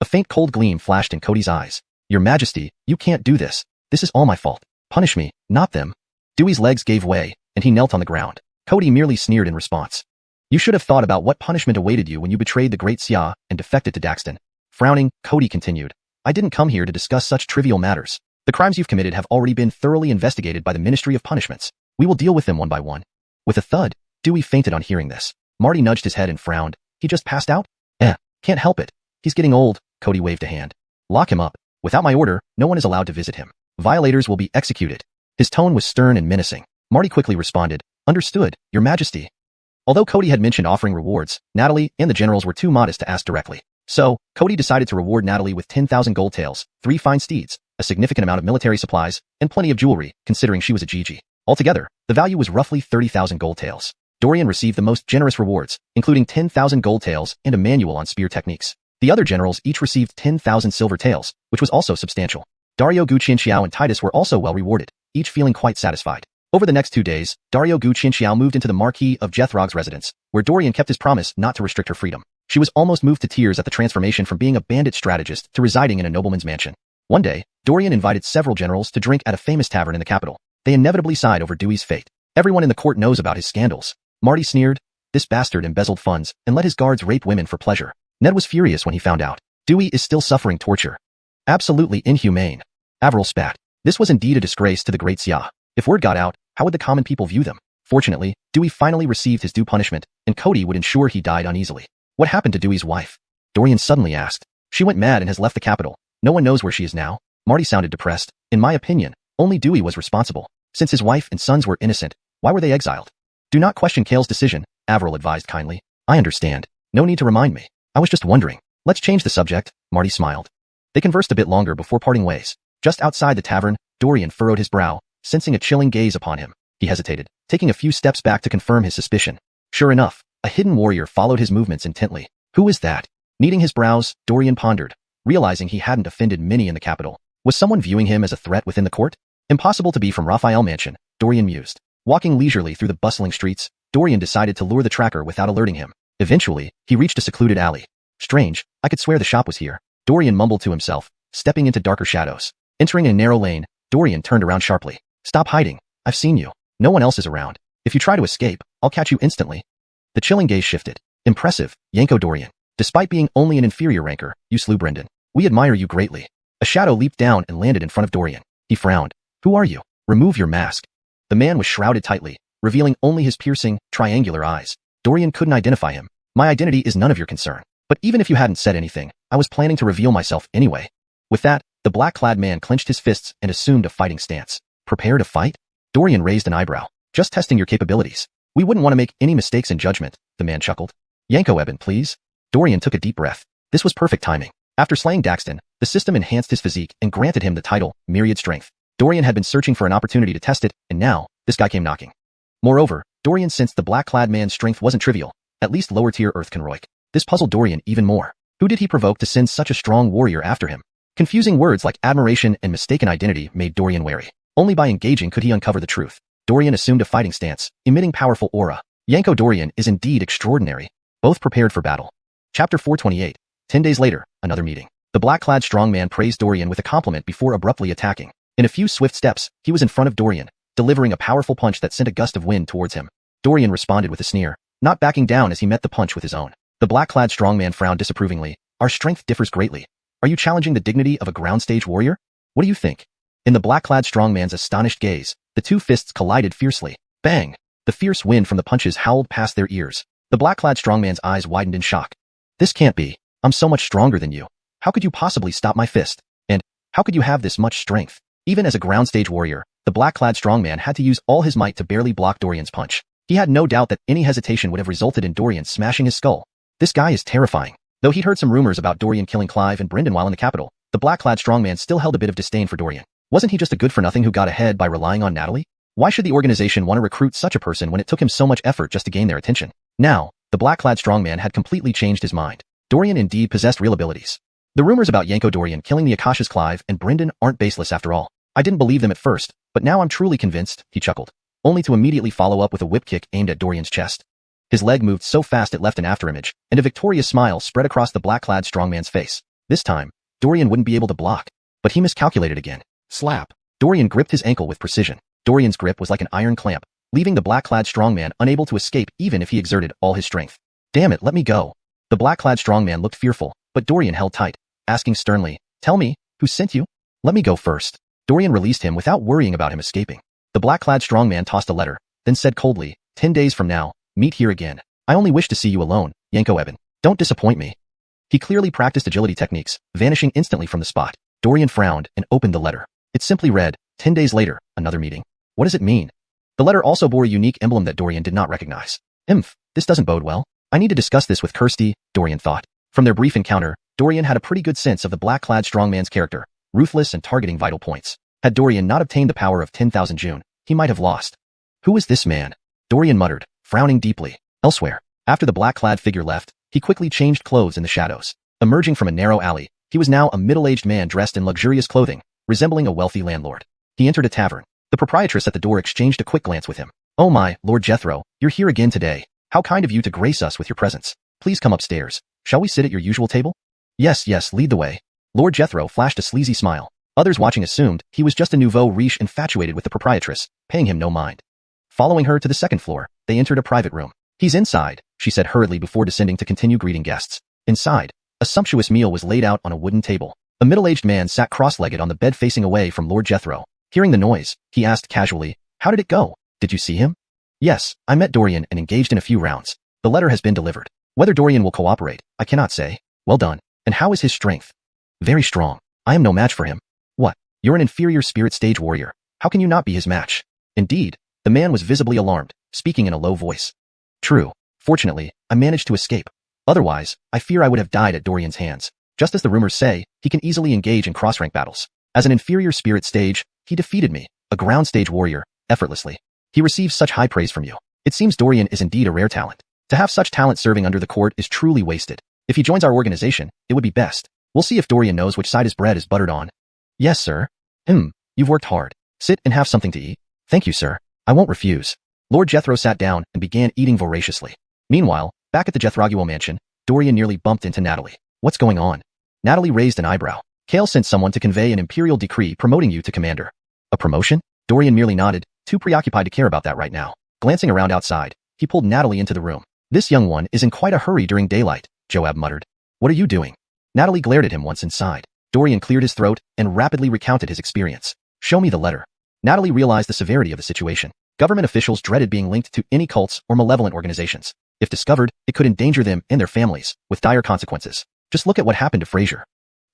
A faint cold gleam flashed in Cody's eyes. Your Majesty, you can't do this. This is all my fault. Punish me, not them. Dewey's legs gave way, and he knelt on the ground. Cody merely sneered in response. You should have thought about what punishment awaited you when you betrayed the great Xia and defected to Daxton. Frowning, Cody continued. I didn't come here to discuss such trivial matters. The crimes you've committed have already been thoroughly investigated by the Ministry of Punishments. We will deal with them one by one. With a thud, Dewey fainted on hearing this. Marty nudged his head and frowned. He just passed out? Can't help it. He's getting old, Cody waved a hand. Lock him up. Without my order, no one is allowed to visit him. Violators will be executed. His tone was stern and menacing. Marty quickly responded. Understood, Your Majesty. Although Cody had mentioned offering rewards, Natalie and the generals were too modest to ask directly. So, Cody decided to reward Natalie with 10,000 gold taels, 3 fine steeds, a significant amount of military supplies, and plenty of jewelry, considering she was a Gigi. Altogether, the value was roughly 30,000 gold taels. Dorian received the most generous rewards, including 10,000 gold taels and a manual on spear techniques. The other generals each received 10,000 silver taels, which was also substantial. Dario Gu Qianxiao and Titus were also well rewarded, each feeling quite satisfied. Over the next 2 days, Dario Gu Qianxiao moved into the Marquis of Jethrog's residence, where Dorian kept his promise not to restrict her freedom. She was almost moved to tears at the transformation from being a bandit strategist to residing in a nobleman's mansion. One day, Dorian invited several generals to drink at a famous tavern in the capital. They inevitably sighed over Dewey's fate. Everyone in the court knows about his scandals. Marty sneered. This bastard embezzled funds and let his guards rape women for pleasure. Ned was furious when he found out. Dewey is still suffering torture. Absolutely inhumane. Avril spat. This was indeed a disgrace to the great Xia. If word got out, how would the common people view them? Fortunately, Dewey finally received his due punishment, and Cody would ensure he died uneasily. What happened to Dewey's wife? Dorian suddenly asked. She went mad and has left the capital. No one knows where she is now. Marty sounded depressed. In my opinion, only Dewey was responsible. Since his wife and sons were innocent, why were they exiled? Do not question Kale's decision, Avril advised kindly. I understand. No need to remind me. I was just wondering. Let's change the subject, Marty smiled. They conversed a bit longer before parting ways. Just outside the tavern, Dorian furrowed his brow, sensing a chilling gaze upon him. He hesitated, taking a few steps back to confirm his suspicion. Sure enough, a hidden warrior followed his movements intently. Who is that? Kneading his brows, Dorian pondered, realizing he hadn't offended many in the capital. Was someone viewing him as a threat within the court? Impossible to be from Raphael Mansion, Dorian mused. Walking leisurely through the bustling streets, Dorian decided to lure the tracker without alerting him. Eventually, he reached a secluded alley. Strange, I could swear the shop was here. Dorian mumbled to himself, stepping into darker shadows. Entering a narrow lane, Dorian turned around sharply. Stop hiding. I've seen you. No one else is around. If you try to escape, I'll catch you instantly. The chilling gaze shifted. Impressive, Yanko Dorian. Despite being only an inferior ranker, you slew Brendan. We admire you greatly. A shadow leaped down and landed in front of Dorian. He frowned. Who are you? Remove your mask. The man was shrouded tightly, revealing only his piercing, triangular eyes. Dorian couldn't identify him. My identity is none of your concern. But even if you hadn't said anything, I was planning to reveal myself anyway. With that, the black-clad man clenched his fists and assumed a fighting stance. Prepare to fight? Dorian raised an eyebrow. Just testing your capabilities. We wouldn't want to make any mistakes in judgment, the man chuckled. Yanko Eben, please. Dorian took a deep breath. This was perfect timing. After slaying Daxton, the system enhanced his physique and granted him the title, Myriad Strength. Dorian had been searching for an opportunity to test it, and now, this guy came knocking. Moreover, Dorian sensed the black-clad man's strength wasn't trivial, at least lower-tier Earthkenroik. This puzzled Dorian even more. Who did he provoke to send such a strong warrior after him? Confusing words like admiration and mistaken identity made Dorian wary. Only by engaging could he uncover the truth. Dorian assumed a fighting stance, emitting powerful aura. Yanko Dorian is indeed extraordinary. Both prepared for battle. Chapter 428. 10 days later, another meeting. The black-clad strongman praised Dorian with a compliment before abruptly attacking. In a few swift steps, he was in front of Dorian, delivering a powerful punch that sent a gust of wind towards him. Dorian responded with a sneer, not backing down as he met the punch with his own. The black-clad strongman frowned disapprovingly. Our strength differs greatly. Are you challenging the dignity of a ground stage warrior? What do you think? In the black-clad strongman's astonished gaze, the two fists collided fiercely. Bang! The fierce wind from the punches howled past their ears. The black-clad strongman's eyes widened in shock. This can't be. I'm so much stronger than you. How could you possibly stop my fist? And How could you have this much strength? Even as a ground stage warrior, the black-clad strongman had to use all his might to barely block Dorian's punch. He had no doubt that any hesitation would have resulted in Dorian smashing his skull. This guy is terrifying. Though he'd heard some rumors about Dorian killing Clive and Brendan while in the capital, the black-clad strongman still held a bit of disdain for Dorian. Wasn't he just a good-for-nothing who got ahead by relying on Natalie? Why should the organization want to recruit such a person when it took him so much effort just to gain their attention? Now, the black-clad strongman had completely changed his mind. Dorian indeed possessed real abilities. The rumors about Yanko Dorian killing the Akasha's Clive and Brendan aren't baseless after all. I didn't believe them at first, but now I'm truly convinced, he chuckled, only to immediately follow up with a whip kick aimed at Dorian's chest. His leg moved so fast it left an afterimage, and a victorious smile spread across the black-clad strongman's face. This time, Dorian wouldn't be able to block, but he miscalculated again. Slap. Dorian gripped his ankle with precision. Dorian's grip was like an iron clamp, leaving the black-clad strongman unable to escape even if he exerted all his strength. Damn it, let me go. The black-clad strongman looked fearful, but Dorian held tight, asking sternly, tell me, who sent you? Let me go first. Dorian released him without worrying about him escaping. The black-clad strongman tossed a letter, then said coldly, 10 days from now, meet here again. I only wish to see you alone, Yanko Eben. Don't disappoint me. He clearly practiced agility techniques, vanishing instantly from the spot. Dorian frowned and opened the letter. It simply read, 10 days later, another meeting. What does it mean? The letter also bore a unique emblem that Dorian did not recognize. This doesn't bode well. I need to discuss this with Kirsty, Dorian thought. From their brief encounter, Dorian had a pretty good sense of the black-clad strongman's character, ruthless and targeting vital points. Had Dorian not obtained the power of 10,000 June, he might have lost. Who is this man? Dorian muttered, frowning deeply. Elsewhere, after the black-clad figure left, he quickly changed clothes in the shadows. Emerging from a narrow alley, he was now a middle-aged man dressed in luxurious clothing, resembling a wealthy landlord. He entered a tavern. The proprietress at the door exchanged a quick glance with him. Oh my, Lord Jethro, you're here again today. How kind of you to grace us with your presence. Please come upstairs. Shall we sit at your usual table? Yes, lead the way. Lord Jethro flashed a sleazy smile. Others watching assumed he was just a nouveau riche infatuated with the proprietress, paying him no mind. Following her to the second floor, they entered a private room. He's inside, she said hurriedly before descending to continue greeting guests. Inside, a sumptuous meal was laid out on a wooden table. A middle-aged man sat cross-legged on the bed facing away from Lord Jethro. Hearing the noise, he asked casually, how did it go? Did you see him? Yes, I met Dorian and engaged in a few rounds. The letter has been delivered. Whether Dorian will cooperate, I cannot say. Well done. And how is his strength? Very strong. I am no match for him. What? You're an inferior spirit stage warrior. How can you not be his match? Indeed, the man was visibly alarmed, speaking in a low voice. True. Fortunately, I managed to escape. Otherwise, I fear I would have died at Dorian's hands. Just as the rumors say, he can easily engage in cross-rank battles. As an inferior spirit stage, he defeated me, a ground stage warrior, effortlessly. He receives such high praise from you. It seems Dorian is indeed a rare talent. To have such talent serving under the court is truly wasted. If he joins our organization, it would be best. We'll see if Dorian knows which side his bread is buttered on. Yes, sir. You've worked hard. Sit and have something to eat. Thank you, sir. I won't refuse. Lord Jethro sat down and began eating voraciously. Meanwhile, back at the Jethraguel mansion, Dorian nearly bumped into Natalie. What's going on? Natalie raised an eyebrow. Kale sent someone to convey an imperial decree promoting you to commander. A promotion? Dorian merely nodded, too preoccupied to care about that right now. Glancing around outside, he pulled Natalie into the room. This young one is in quite a hurry during daylight, Joab muttered. What are you doing? Natalie glared at him once inside. Dorian cleared his throat and rapidly recounted his experience. Show me the letter. Natalie realized the severity of the situation. Government officials dreaded being linked to any cults or malevolent organizations. If discovered, it could endanger them and their families, with dire consequences. Just look at what happened to Fraser.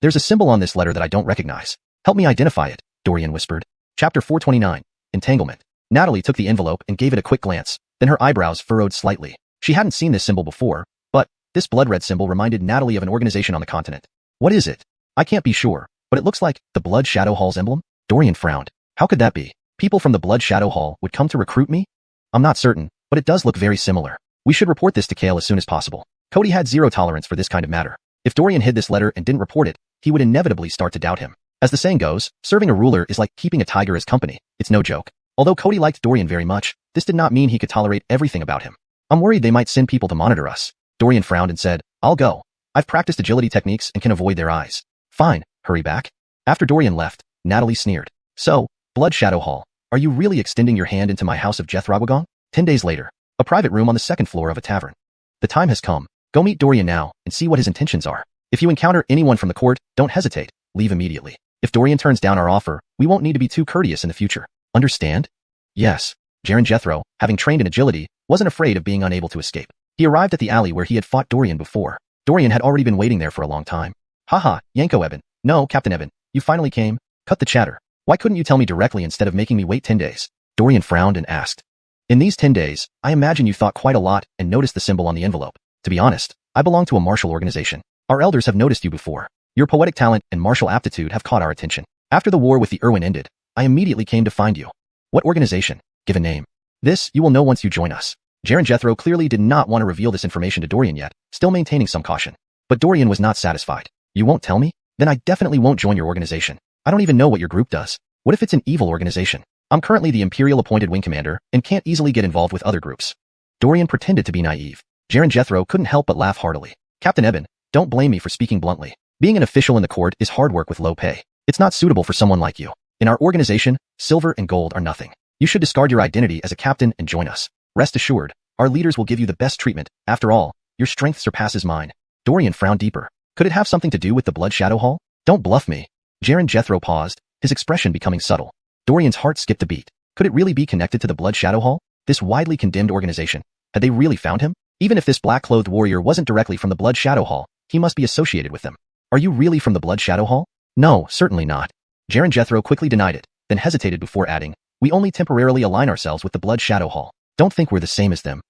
There's a symbol on this letter that I don't recognize. Help me identify it, Dorian whispered. Chapter 429, Entanglement. Natalie took the envelope and gave it a quick glance, then her eyebrows furrowed slightly. She hadn't seen this symbol before, but this blood-red symbol reminded Natalie of an organization on the continent. What is it? I can't be sure, but it looks like the Blood Shadow Hall's emblem? Dorian frowned. How could that be? People from the Blood Shadow Hall would come to recruit me? I'm not certain, but it does look very similar. We should report this to Kale as soon as possible. Cody had zero tolerance for this kind of matter. If Dorian hid this letter and didn't report it, he would inevitably start to doubt him. As the saying goes, serving a ruler is like keeping a tiger as company. It's no joke. Although Cody liked Dorian very much, this did not mean he could tolerate everything about him. I'm worried they might send people to monitor us. Dorian frowned and said, I'll go. I've practiced agility techniques and can avoid their eyes. Fine, hurry back. After Dorian left, Natalie sneered. So, Blood Shadow Hall, are you really extending your hand into my house of Jethraguel? 10 days later, a private room on the second floor of a tavern. The time has come. Go meet Dorian now and see what his intentions are. If you encounter anyone from the court, don't hesitate. Leave immediately. If Dorian turns down our offer, we won't need to be too courteous in the future. Understand? Yes. Jaren Jethro, having trained in agility, wasn't afraid of being unable to escape. He arrived at the alley where he had fought Dorian before. Dorian had already been waiting there for a long time. Haha, Yanko Eben. No, Captain Eben. you finally came? Cut the chatter. Why couldn't you tell me directly instead of making me wait 10 days? Dorian frowned and asked. In these 10 days, I imagine you thought quite a lot and noticed the symbol on the envelope. To be honest, I belong to a martial organization. Our elders have noticed you before. Your poetic talent and martial aptitude have caught our attention. After the war with the Irwin ended, I immediately came to find you. What organization? Give a name. This you will know once you join us. Jaren Jethro clearly did not want to reveal this information to Dorian yet, still maintaining some caution. But Dorian was not satisfied. You won't tell me? Then I definitely won't join your organization. I don't even know what your group does. What if it's an evil organization? I'm currently the Imperial appointed wing commander and can't easily get involved with other groups. Dorian pretended to be naive. Jaren Jethro couldn't help but laugh heartily. Captain Eben, don't blame me for speaking bluntly. Being an official in the court is hard work with low pay. It's not suitable for someone like you. In our organization, silver and gold are nothing. You should discard your identity as a captain and join us. Rest assured, our leaders will give you the best treatment. After all, your strength surpasses mine. Dorian frowned deeper. Could it have something to do with the Blood Shadow Hall? Don't bluff me. Jaren Jethro paused, his expression becoming subtle. Dorian's heart skipped a beat. Could it really be connected to the Blood Shadow Hall? This widely condemned organization. Had they really found him? Even if this black-clothed warrior wasn't directly from the Blood Shadow Hall, he must be associated with them. Are you really from the Blood Shadow Hall? No, certainly not. Jaren Jethro quickly denied it, then hesitated before adding, we only temporarily align ourselves with the Blood Shadow Hall. Don't think we're the same as them.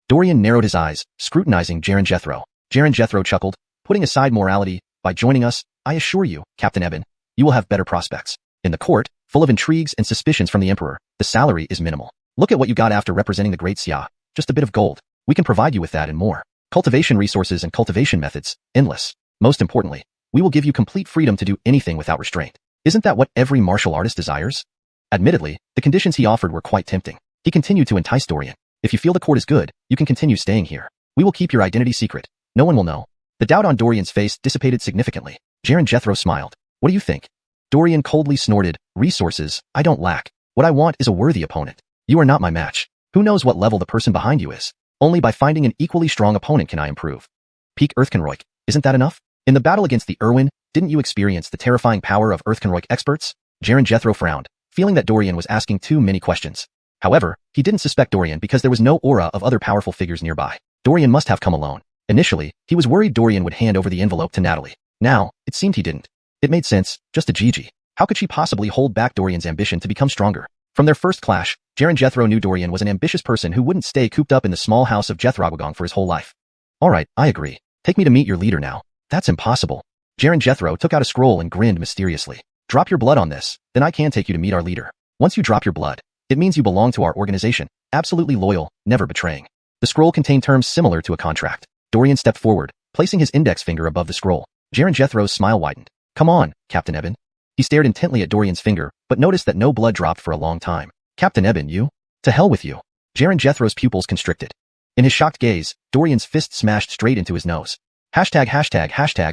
Dorian narrowed his eyes, scrutinizing Jaren Jethro. Jaren Jethro chuckled, putting aside morality, by joining us, I assure you, Captain Eben, you will have better prospects. In the court, full of intrigues and suspicions from the Emperor, the salary is minimal. Look at what you got after representing the Great Xia. Just a bit of gold. We can provide you with that and more. Cultivation resources and cultivation methods, endless. Most importantly, we will give you complete freedom to do anything without restraint. Isn't that what every martial artist desires? Admittedly, the conditions he offered were quite tempting. He continued to entice Dorian. If you feel the court is good, you can continue staying here. We will keep your identity secret. No one will know. The doubt on Dorian's face dissipated significantly. Jaren Jethro smiled. What do you think? Dorian coldly snorted, resources, I don't lack. What I want is a worthy opponent. You are not my match. Who knows what level the person behind you is? Only by finding an equally strong opponent can I improve. Peak Earthkenroik, isn't that enough? In the battle against the Irwin, didn't you experience the terrifying power of Earthkenroik experts? Jaren Jethro frowned, feeling that Dorian was asking too many questions. However, he didn't suspect Dorian because there was no aura of other powerful figures nearby. Dorian must have come alone. Initially, he was worried Dorian would hand over the envelope to Natalie. Now, it seemed he didn't. It made sense, just a Gigi. How could she possibly hold back Dorian's ambition to become stronger? From their first clash, Jaren Jethro knew Dorian was an ambitious person who wouldn't stay cooped up in the small house of Jethroagwagong for his whole life. Alright, I agree. Take me to meet your leader now. That's impossible. Jaren Jethro took out a scroll and grinned mysteriously. Drop your blood on this, then I can take you to meet our leader. Once you drop your blood, it means you belong to our organization, absolutely loyal, never betraying. The scroll contained terms similar to a contract. Dorian stepped forward, placing his index finger above the scroll. Jaren Jethro's smile widened. Come on, Captain Eben. He stared intently at Dorian's finger, but noticed that no blood dropped for a long time. Captain Eben, you? To hell with you. Jaren Jethro's pupils constricted. In his shocked gaze, Dorian's fist smashed straight into his nose. Hashtag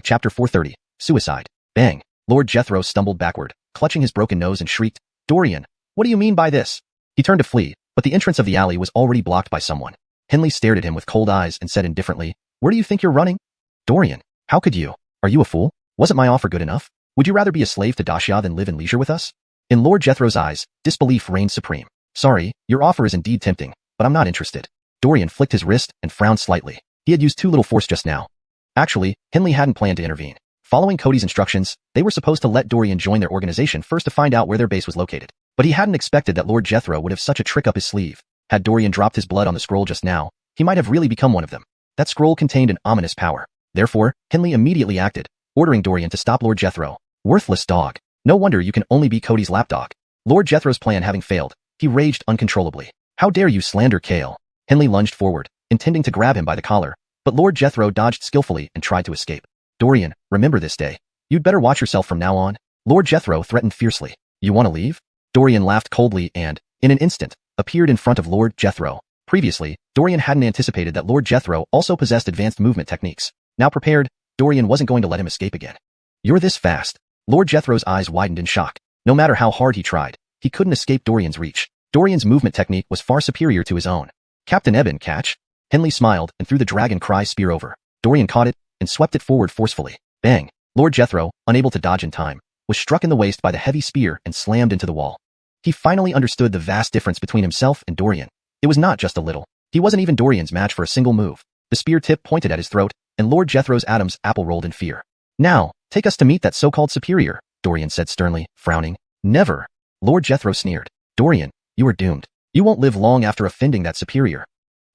chapter 430, suicide. Bang. Lord Jethro stumbled backward, clutching his broken nose and shrieked, Dorian, what do you mean by this? He turned to flee, but the entrance of the alley was already blocked by someone. Henley stared at him with cold eyes and said indifferently, where do you think you're running? Dorian, how could you? Are you a fool? Wasn't my offer good enough? Would you rather be a slave to Daxia than live in leisure with us? In Lord Jethro's eyes, disbelief reigned supreme. Sorry, your offer is indeed tempting, but I'm not interested. Dorian flicked his wrist and frowned slightly. He had used too little force just now. Actually, Henley hadn't planned to intervene. Following Cody's instructions, they were supposed to let Dorian join their organization first to find out where their base was located. But he hadn't expected that Lord Jethro would have such a trick up his sleeve. Had Dorian dropped his blood on the scroll just now, he might have really become one of them. That scroll contained an ominous power. Therefore, Henley immediately acted, ordering Dorian to stop Lord Jethro. Worthless dog. No wonder you can only be Cody's lapdog. Lord Jethro's plan having failed, he raged uncontrollably. How dare you slander Kale? Henley lunged forward, intending to grab him by the collar, but Lord Jethro dodged skillfully and tried to escape. Dorian, remember this day. You'd better watch yourself from now on. Lord Jethro threatened fiercely. You want to leave? Dorian laughed coldly and, in an instant, appeared in front of Lord Jethro. Previously, Dorian hadn't anticipated that Lord Jethro also possessed advanced movement techniques. Now prepared, Dorian wasn't going to let him escape again. You're this fast. Lord Jethro's eyes widened in shock. No matter how hard he tried, he couldn't escape Dorian's reach. Dorian's movement technique was far superior to his own. Captain Eben, catch? Henley smiled and threw the dragon cry spear over. Dorian caught it and swept it forward forcefully. Bang! Lord Jethro, unable to dodge in time, was struck in the waist by the heavy spear and slammed into the wall. He finally understood the vast difference between himself and Dorian. It was not just a little. He wasn't even Dorian's match for a single move. The spear tip pointed at his throat, and Lord Jethro's Adam's apple rolled in fear. Now, take us to meet that so-called superior, Dorian said sternly, frowning. Never. Lord Jethro sneered. Dorian, you are doomed. You won't live long after offending that superior.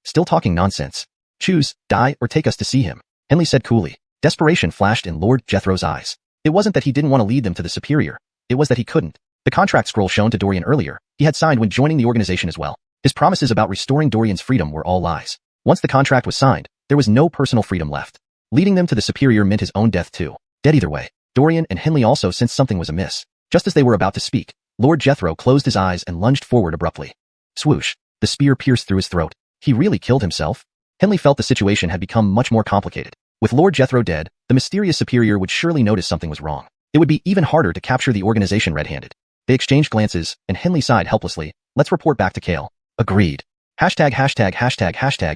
Still talking nonsense. Choose, die, or take us to see him, Henley said coolly. Desperation flashed in Lord Jethro's eyes. It wasn't that he didn't want to lead them to the superior. It was that he couldn't. The contract scroll shown to Dorian earlier, he had signed when joining the organization as well. His promises about restoring Dorian's freedom were all lies. Once the contract was signed, there was no personal freedom left. Leading them to the superior meant his own death too. Dead either way. Dorian and Henley also sensed something was amiss. Just as they were about to speak, Lord Jethro closed his eyes and lunged forward abruptly. Swoosh. The spear pierced through his throat. He really killed himself? Henley felt the situation had become much more complicated. With Lord Jethro dead, the mysterious superior would surely notice something was wrong. It would be even harder to capture the organization red-handed. They exchanged glances, and Henley sighed helplessly. Let's report back to Kale. Agreed.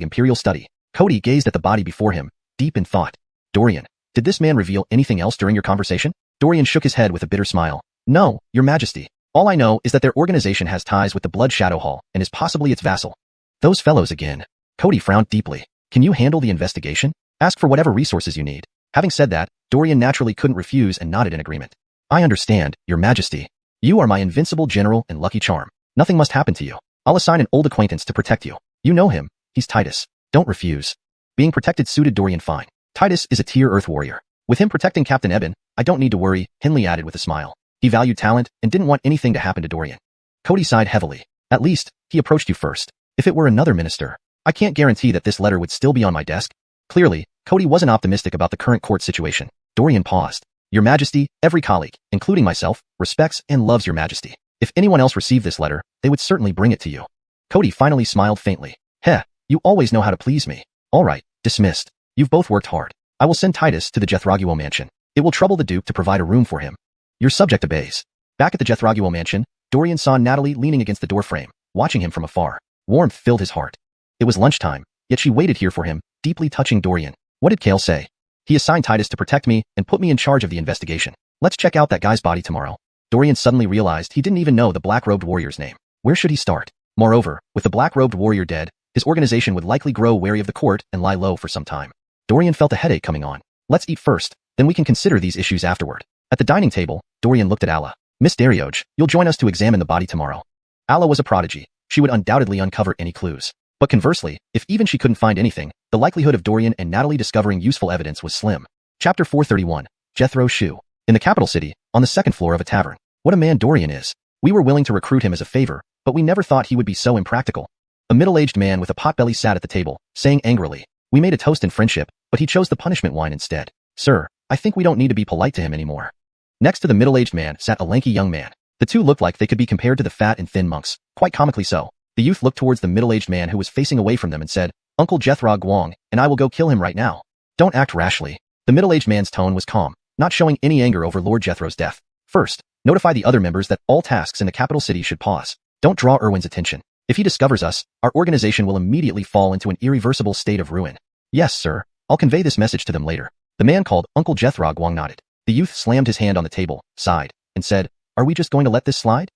Imperial study. Cody gazed at the body before him, deep in thought. Dorian, did this man reveal anything else during your conversation? Dorian shook his head with a bitter smile. No, Your Majesty. All I know is that their organization has ties with the Blood Shadow Hall and is possibly its vassal. Those fellows again. Cody frowned deeply. Can you handle the investigation? Ask for whatever resources you need. Having said that, Dorian naturally couldn't refuse and nodded in agreement. I understand, Your Majesty. You are my invincible general and lucky charm. Nothing must happen to you. I'll assign an old acquaintance to protect you. You know him. He's Titus. Don't refuse. Being protected suited Dorian fine. Titus is a tier Earth warrior. With him protecting Captain Eben, I don't need to worry, Henley added with a smile. He valued talent and didn't want anything to happen to Dorian. Cody sighed heavily. At least, he approached you first. If it were another minister, I can't guarantee that this letter would still be on my desk. Clearly, Cody wasn't optimistic about the current court situation. Dorian paused. Your Majesty, every colleague, including myself, respects and loves Your Majesty. If anyone else received this letter, they would certainly bring it to you. Cody finally smiled faintly. Heh, you always know how to please me. All right, dismissed. You've both worked hard. I will send Titus to the Jethraguo mansion. It will trouble the Duke to provide a room for him. Your subject obeys. Back at the Jethraguo mansion, Dorian saw Natalie leaning against the doorframe, watching him from afar. Warmth filled his heart. It was lunchtime, yet she waited here for him, deeply touching Dorian. What did Kale say? He assigned Titus to protect me and put me in charge of the investigation. Let's check out that guy's body tomorrow. Dorian suddenly realized he didn't even know the black-robed warrior's name. Where should he start? Moreover, with the black-robed warrior dead, his organization would likely grow wary of the court and lie low for some time. Dorian felt a headache coming on. Let's eat first, then we can consider these issues afterward. At the dining table, Dorian looked at Alla. Miss Darioge, you'll join us to examine the body tomorrow. Alla was a prodigy. She would undoubtedly uncover any clues. But conversely, if even she couldn't find anything, the likelihood of Dorian and Natalie discovering useful evidence was slim. Chapter 431. Jethro Shu. In the capital city, on the second floor of a tavern. What a man Dorian is. We were willing to recruit him as a favor, but we never thought he would be so impractical. A middle-aged man with a potbelly sat at the table, saying angrily, we made a toast in friendship, but he chose the punishment wine instead. Sir, I think we don't need to be polite to him anymore. Next to the middle-aged man sat a lanky young man. The two looked like they could be compared to the fat and thin monks, quite comically so. The youth looked towards the middle-aged man who was facing away from them and said, Uncle Jethro Guang, and I will go kill him right now. Don't act rashly. The middle-aged man's tone was calm, not showing any anger over Lord Jethro's death. First, notify the other members that all tasks in the capital city should pause. Don't draw Erwin's attention. If he discovers us, our organization will immediately fall into an irreversible state of ruin. Yes, sir. I'll convey this message to them later. The man called Uncle Jethro Guang nodded. The youth slammed his hand on the table, sighed, and said, Are we just going to let this slide?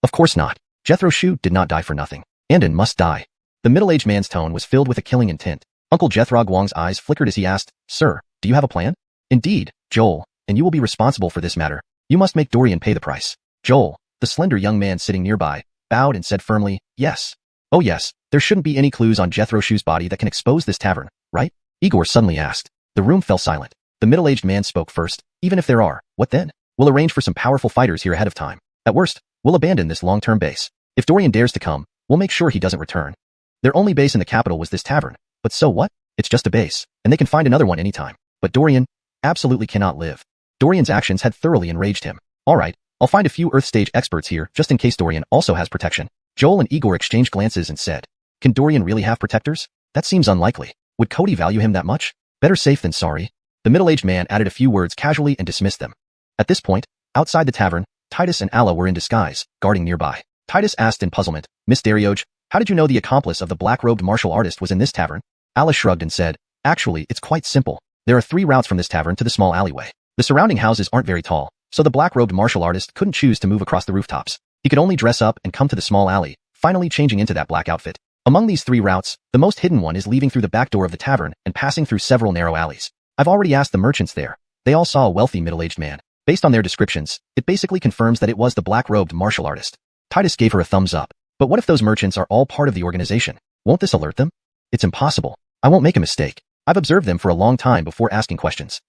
Of course not. Jethro Shu did not die for nothing. Andon must die. The middle-aged man's tone was filled with a killing intent. Uncle Jethro Guang's eyes flickered as he asked, Sir, do you have a plan? Indeed, Joel, and you will be responsible for this matter. You must make Dorian pay the price. Joel, the slender young man sitting nearby, bowed and said firmly, Yes. Oh yes, there shouldn't be any clues on Jethro Shu's body that can expose this tavern, right? Igor suddenly asked. The room fell silent. The middle-aged man spoke first. Even if there are, what then? We'll arrange for some powerful fighters here ahead of time. At worst, we'll abandon this long-term base. If Dorian dares to come, we'll make sure he doesn't return. Their only base in the capital was this tavern. But so what? It's just a base, and they can find another one anytime. But Dorian absolutely cannot live. Dorian's actions had thoroughly enraged him. All right, I'll find a few Earth stage experts here just in case Dorian also has protection. Joel and Igor exchanged glances and said, Can Dorian really have protectors? That seems unlikely. Would Cody value him that much? Better safe than sorry. The middle-aged man added a few words casually and dismissed them. At this point, outside the tavern, Titus and Alla were in disguise, guarding nearby. Titus asked in puzzlement, Miss Darioge, how did you know the accomplice of the black-robed martial artist was in this tavern? Alla shrugged and said, Actually, it's quite simple. There are 3 routes from this tavern to the small alleyway. The surrounding houses aren't very tall, so the black-robed martial artist couldn't choose to move across the rooftops. He could only dress up and come to the small alley, finally changing into that black outfit. Among these 3 routes, the most hidden one is leaving through the back door of the tavern and passing through several narrow alleys. I've already asked the merchants there. They all saw a wealthy middle-aged man. Based on their descriptions, it basically confirms that it was the black-robed martial artist. Titus gave her a thumbs up. But what if those merchants are all part of the organization? Won't this alert them? It's impossible. I won't make a mistake. I've observed them for a long time before asking questions.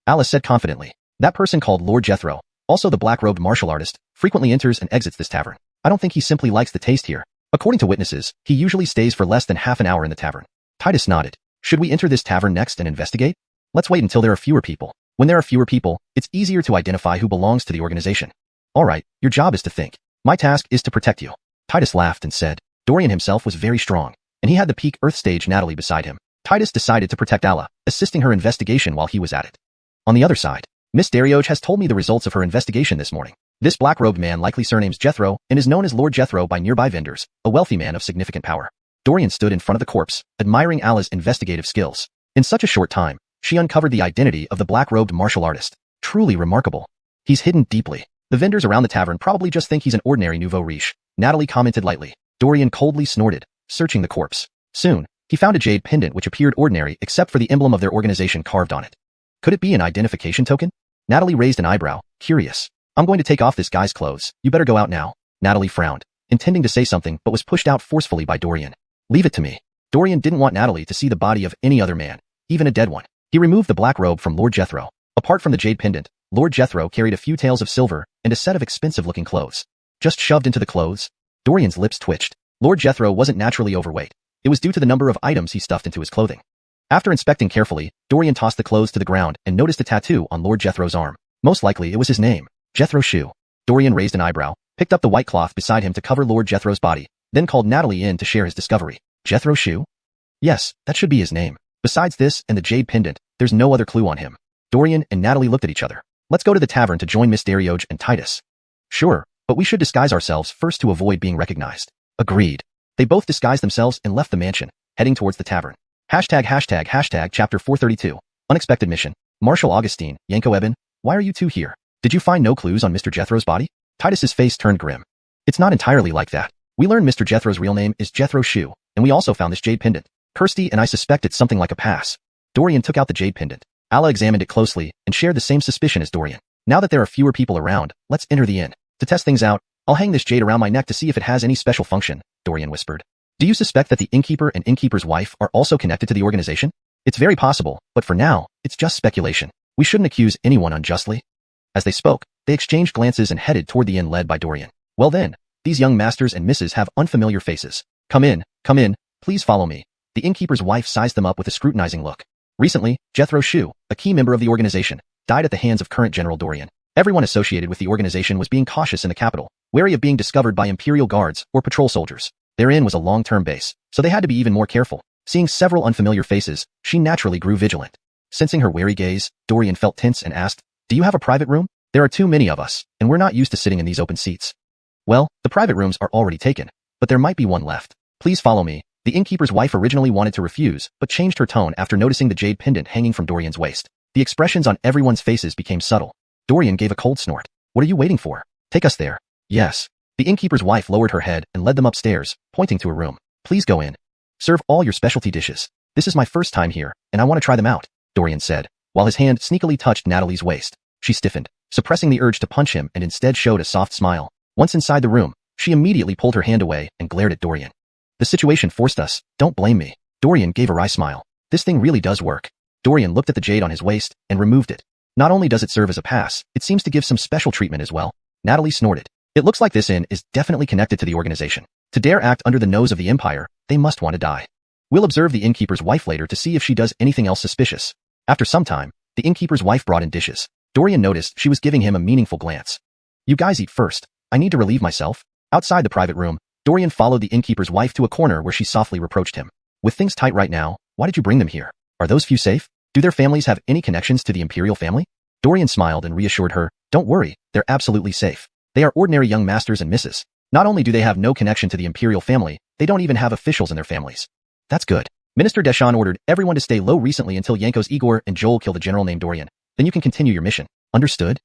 Alice said confidently. That person called Lord Jethro, also the black-robed martial artist, frequently enters and exits this tavern. I don't think he simply likes the taste here. According to witnesses, he usually stays for less than half an hour in the tavern. Titus nodded. Should we enter this tavern next and investigate? Let's wait until there are fewer people. When there are fewer people, it's easier to identify who belongs to the organization. All right, your job is to think. My task is to protect you. Titus laughed and said. Dorian himself was very strong, and he had the peak Earth stage Natalie beside him. Titus decided to protect Alla, assisting her investigation while he was at it. On the other side, Miss Darioge has told me the results of her investigation this morning. This black-robed man likely surnames Jethro and is known as Lord Jethro by nearby vendors, a wealthy man of significant power. Dorian stood in front of the corpse, admiring Alla's investigative skills. In such a short time, she uncovered the identity of the black-robed martial artist. Truly remarkable. He's hidden deeply. The vendors around the tavern probably just think he's an ordinary nouveau riche, Natalie commented lightly. Dorian coldly snorted, searching the corpse. Soon, he found a jade pendant which appeared ordinary except for the emblem of their organization carved on it. Could it be an identification token? Natalie raised an eyebrow, curious. I'm going to take off this guy's clothes. You better go out now. Natalie frowned, intending to say something but was pushed out forcefully by Dorian. Leave it to me. Dorian didn't want Natalie to see the body of any other man, even a dead one. He removed the black robe from Lord Jethro. Apart from the jade pendant, Lord Jethro carried a few taels of silver and a set of expensive-looking clothes. Just shoved into the clothes? Dorian's lips twitched. Lord Jethro wasn't naturally overweight. It was due to the number of items he stuffed into his clothing. After inspecting carefully, Dorian tossed the clothes to the ground and noticed a tattoo on Lord Jethro's arm. Most likely it was his name, Jethro Shu. Dorian raised an eyebrow, picked up the white cloth beside him to cover Lord Jethro's body, then called Natalie in to share his discovery. Jethro Shu? Yes, that should be his name. Besides this and the jade pendant, there's no other clue on him. Dorian and Natalie looked at each other. Let's go to the tavern to join Miss Darioge and Titus. Sure, but we should disguise ourselves first to avoid being recognized. Agreed. They both disguised themselves and left the mansion, heading towards the tavern. Chapter 432. Unexpected mission. Marshal Augustine, Yanko Eben, why are you two here? Did you find no clues on Mr. Jethro's body? Titus's face turned grim. It's not entirely like that. We learned Mr. Jethro's real name is Jethro Shu, and we also found this jade pendant. Kirsty and I suspect it's something like a pass. Dorian took out the jade pendant. Alla examined it closely and shared the same suspicion as Dorian. Now that there are fewer people around, let's enter the inn. To test things out, I'll hang this jade around my neck to see if it has any special function, Dorian whispered. Do you suspect that the innkeeper and innkeeper's wife are also connected to the organization? It's very possible, but for now, it's just speculation. We shouldn't accuse anyone unjustly. As they spoke, they exchanged glances and headed toward the inn led by Dorian. Well then, these young masters and misses have unfamiliar faces. Come in, please follow me. The innkeeper's wife sized them up with a scrutinizing look. Recently, Jethro Shu, a key member of the organization, died at the hands of current General Dorian. Everyone associated with the organization was being cautious in the capital, wary of being discovered by Imperial guards or patrol soldiers. Their inn was a long-term base, so they had to be even more careful. Seeing several unfamiliar faces, she naturally grew vigilant. Sensing her wary gaze, Dorian felt tense and asked, Do you have a private room? There are too many of us, and we're not used to sitting in these open seats. Well, the private rooms are already taken, but there might be one left. Please follow me. The innkeeper's wife originally wanted to refuse, but changed her tone after noticing the jade pendant hanging from Dorian's waist. The expressions on everyone's faces became subtle. Dorian gave a cold snort. What are you waiting for? Take us there. Yes. The innkeeper's wife lowered her head and led them upstairs, pointing to a room. Please go in. Serve all your specialty dishes. This is my first time here, and I want to try them out, Dorian said, while his hand sneakily touched Natalie's waist. She stiffened, suppressing the urge to punch him and instead showed a soft smile. Once inside the room, she immediately pulled her hand away and glared at Dorian. The situation forced us, don't blame me. Dorian gave a wry smile. This thing really does work. Dorian looked at the jade on his waist and removed it. Not only does it serve as a pass, it seems to give some special treatment as well. Natalie snorted. It looks like this inn is definitely connected to the organization. To dare act under the nose of the Empire, they must want to die. We'll observe the innkeeper's wife later to see if she does anything else suspicious. After some time, the innkeeper's wife brought in dishes. Dorian noticed she was giving him a meaningful glance. You guys eat first. I need to relieve myself. Outside the private room, Dorian followed the innkeeper's wife to a corner where she softly reproached him. With things tight right now, why did you bring them here? Are those few safe? Do their families have any connections to the imperial family? Dorian smiled and reassured her, Don't worry, they're absolutely safe. They are ordinary young masters and misses. Not only do they have no connection to the imperial family, they don't even have officials in their families. That's good. Minister Deshawn ordered everyone to stay low recently until Yanko's Igor and Joel kill the general named Dorian. Then you can continue your mission. Understood?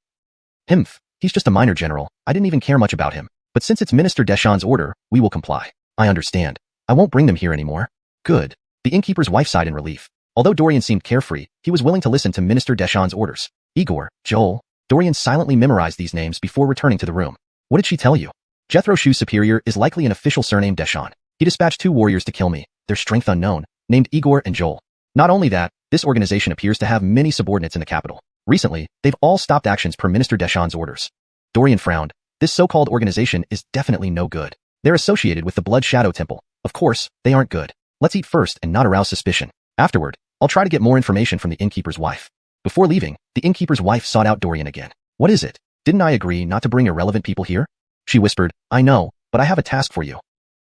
Himph. He's just a minor general. I didn't even care much about him. But since it's Minister Deshawn's order, we will comply. I understand. I won't bring them here anymore. Good. The innkeeper's wife sighed in relief. Although Dorian seemed carefree, he was willing to listen to Minister Deshawn's orders. Igor, Joel, Dorian silently memorized these names before returning to the room. What did she tell you? Jethro Shu's superior is likely an official surname Deshawn. He dispatched 2 warriors to kill me, their strength unknown, named Igor and Joel. Not only that, this organization appears to have many subordinates in the capital. Recently, they've all stopped actions per Minister Deshawn's orders. Dorian frowned. This so-called organization is definitely no good. They're associated with the Blood Shadow Temple. Of course, they aren't good. Let's eat first and not arouse suspicion. Afterward, I'll try to get more information from the innkeeper's wife. Before leaving, the innkeeper's wife sought out Dorian again. What is it? Didn't I agree not to bring irrelevant people here? She whispered, I know, but I have a task for you.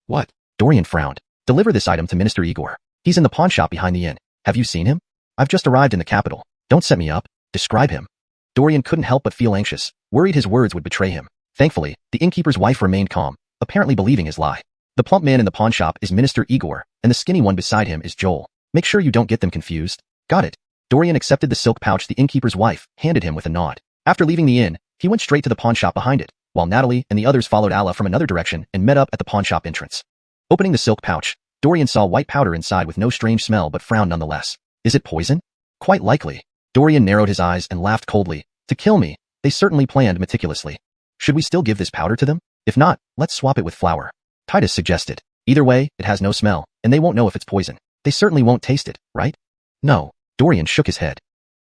What? Dorian frowned. Deliver this item to Minister Igor. He's in the pawn shop behind the inn. Have you seen him? I've just arrived in the capital. Don't set me up. Describe him. Dorian couldn't help but feel anxious, worried his words would betray him. Thankfully, the innkeeper's wife remained calm, apparently believing his lie. The plump man in the pawn shop is Minister Igor, and the skinny one beside him is Joel. Make sure you don't get them confused. Got it. Dorian accepted the silk pouch the innkeeper's wife handed him with a nod. After leaving the inn, he went straight to the pawn shop behind it, while Natalie and the others followed Alla from another direction and met up at the pawn shop entrance. Opening the silk pouch, Dorian saw white powder inside with no strange smell but frowned nonetheless. Is it poison? Quite likely. Dorian narrowed his eyes and laughed coldly. To kill me, they certainly planned meticulously. Should we still give this powder to them? If not, let's swap it with flour. Titus suggested. Either way, it has no smell, and they won't know if it's poison. They certainly won't taste it, right? No. Dorian shook his head.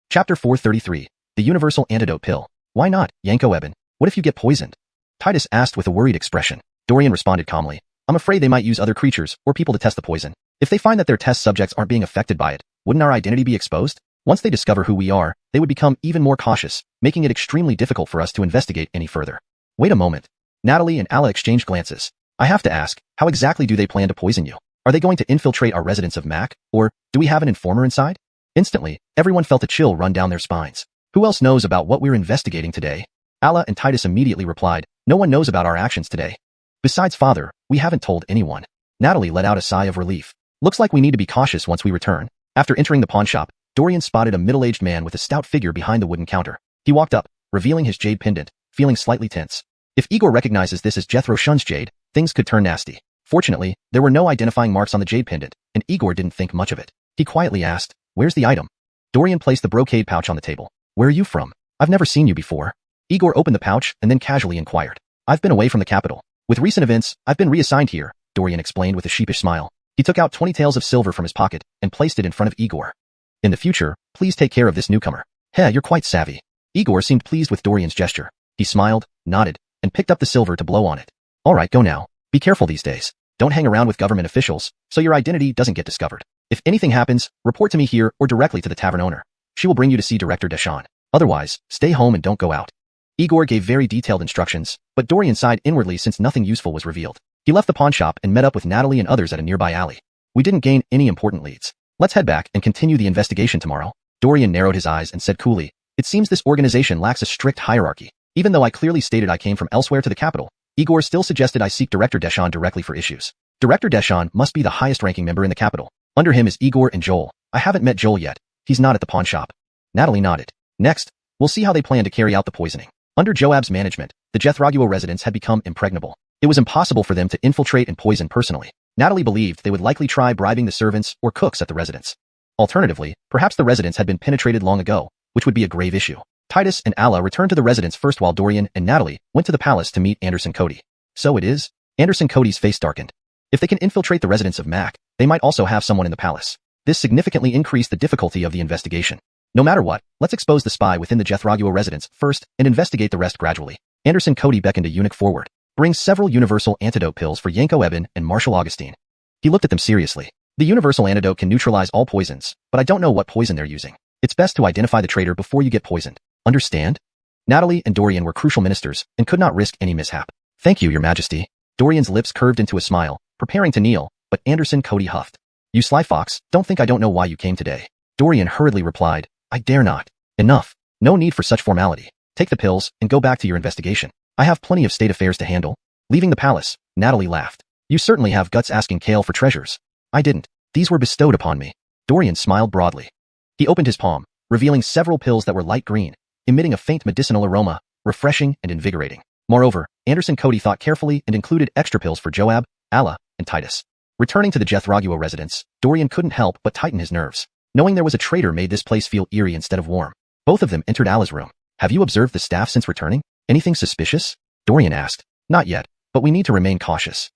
Chapter 433. The Universal Antidote Pill. Why not, Yanko Eben? What if you get poisoned? Titus asked with a worried expression. Dorian responded calmly. I'm afraid they might use other creatures or people to test the poison. If they find that their test subjects aren't being affected by it, wouldn't our identity be exposed? Once they discover who we are, they would become even more cautious, making it extremely difficult for us to investigate any further. Wait a moment. Natalie and Alla exchanged glances. I have to ask, how exactly do they plan to poison you? Are they going to infiltrate our residence of Mac, or do we have an informer inside? Instantly, everyone felt a chill run down their spines. Who else knows about what we're investigating today? Alla and Titus immediately replied, no one knows about our actions today. Besides Father, we haven't told anyone. Natalie let out a sigh of relief. Looks like we need to be cautious once we return. After entering the pawn shop, Dorian spotted a middle-aged man with a stout figure behind the wooden counter. He walked up, revealing his jade pendant, feeling slightly tense. If Igor recognizes this as Jethro Shun's jade, things could turn nasty. Fortunately, there were no identifying marks on the jade pendant, and Igor didn't think much of it. He quietly asked, where's the item? Dorian placed the brocade pouch on the table. Where are you from? I've never seen you before. Igor opened the pouch and then casually inquired. I've been away from the capital. With recent events, I've been reassigned here, Dorian explained with a sheepish smile. He took out 20 taels of silver from his pocket and placed it in front of Igor. In the future, please take care of this newcomer. Heh, you're quite savvy. Igor seemed pleased with Dorian's gesture. He smiled, nodded, and picked up the silver to blow on it. All right, go now. Be careful these days. Don't hang around with government officials, so your identity doesn't get discovered. If anything happens, report to me here or directly to the tavern owner. She will bring you to see Director Deshawn. Otherwise, stay home and don't go out. Igor gave very detailed instructions, but Dorian sighed inwardly since nothing useful was revealed. He left the pawn shop and met up with Natalie and others at a nearby alley. We didn't gain any important leads. Let's head back and continue the investigation tomorrow. Dorian narrowed his eyes and said coolly, it seems this organization lacks a strict hierarchy. Even though I clearly stated I came from elsewhere to the capital, Igor still suggested I seek Director Deshawn directly for issues. Director Deshawn must be the highest-ranking member in the capital. Under him is Igor and Joel. I haven't met Joel yet. He's not at the pawn shop. Natalie nodded. Next, we'll see how they plan to carry out the poisoning. Under Joab's management, the Jethraguo residence had become impregnable. It was impossible for them to infiltrate and poison personally. Natalie believed they would likely try bribing the servants or cooks at the residence. Alternatively, perhaps the residence had been penetrated long ago, which would be a grave issue. Titus and Alla returned to the residence first while Dorian and Natalie went to the palace to meet Anderson Cody. So it is? Anderson Cody's face darkened. If they can infiltrate the residence of Mac, they might also have someone in the palace. This significantly increased the difficulty of the investigation. No matter what, let's expose the spy within the Jethraguo residence first and investigate the rest gradually. Anderson Cody beckoned a eunuch forward. Bring several universal antidote pills for Yanko Eben and Marshal Augustine. He looked at them seriously. The universal antidote can neutralize all poisons, but I don't know what poison they're using. It's best to identify the traitor before you get poisoned. Understand? Natalie and Dorian were crucial ministers and could not risk any mishap. Thank you, Your Majesty. Dorian's lips curved into a smile, preparing to kneel, but Anderson Cody huffed. You sly fox, don't think I don't know why you came today. Dorian hurriedly replied, I dare not. Enough. No need for such formality. Take the pills and go back to your investigation. I have plenty of state affairs to handle. Leaving the palace, Natalie laughed. You certainly have guts asking Kale for treasures. I didn't. These were bestowed upon me. Dorian smiled broadly. He opened his palm, revealing several pills that were light green, emitting a faint medicinal aroma, refreshing and invigorating. Moreover, Anderson Cody thought carefully and included extra pills for Joab, Alla, and Titus. Returning to the Jethraguo residence, Dorian couldn't help but tighten his nerves. Knowing there was a traitor made this place feel eerie instead of warm. Both of them entered Alla's room. Have you observed the staff since returning? Anything suspicious? Dorian asked. Not yet, but we need to remain cautious.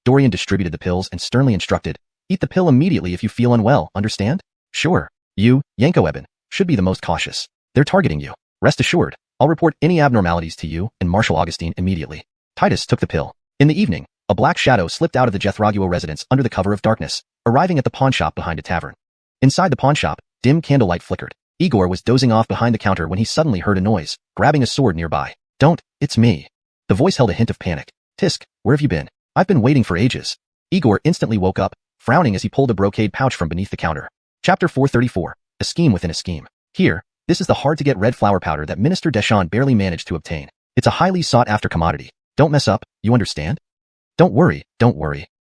Dorian distributed the pills and sternly instructed, eat the pill immediately if you feel unwell, understand? Sure. You, Yanko-eben, should be the most cautious. They're targeting you. Rest assured, I'll report any abnormalities to you and Marshal Augustine immediately. Titus took the pill. In the evening, a black shadow slipped out of the Jethraguo residence under the cover of darkness, arriving at the pawnshop behind a tavern. Inside the pawnshop, dim candlelight flickered. Igor was dozing off behind the counter when he suddenly heard a noise, grabbing a sword nearby. Don't, it's me. The voice held a hint of panic. Tisk, where have you been? I've been waiting for ages. Igor instantly woke up, frowning as he pulled a brocade pouch from beneath the counter. Chapter 434, a scheme within a scheme. Here, this is the hard-to-get red flower powder that Minister Deschamps barely managed to obtain. It's a highly sought-after commodity. Don't mess up, you understand? Don't worry,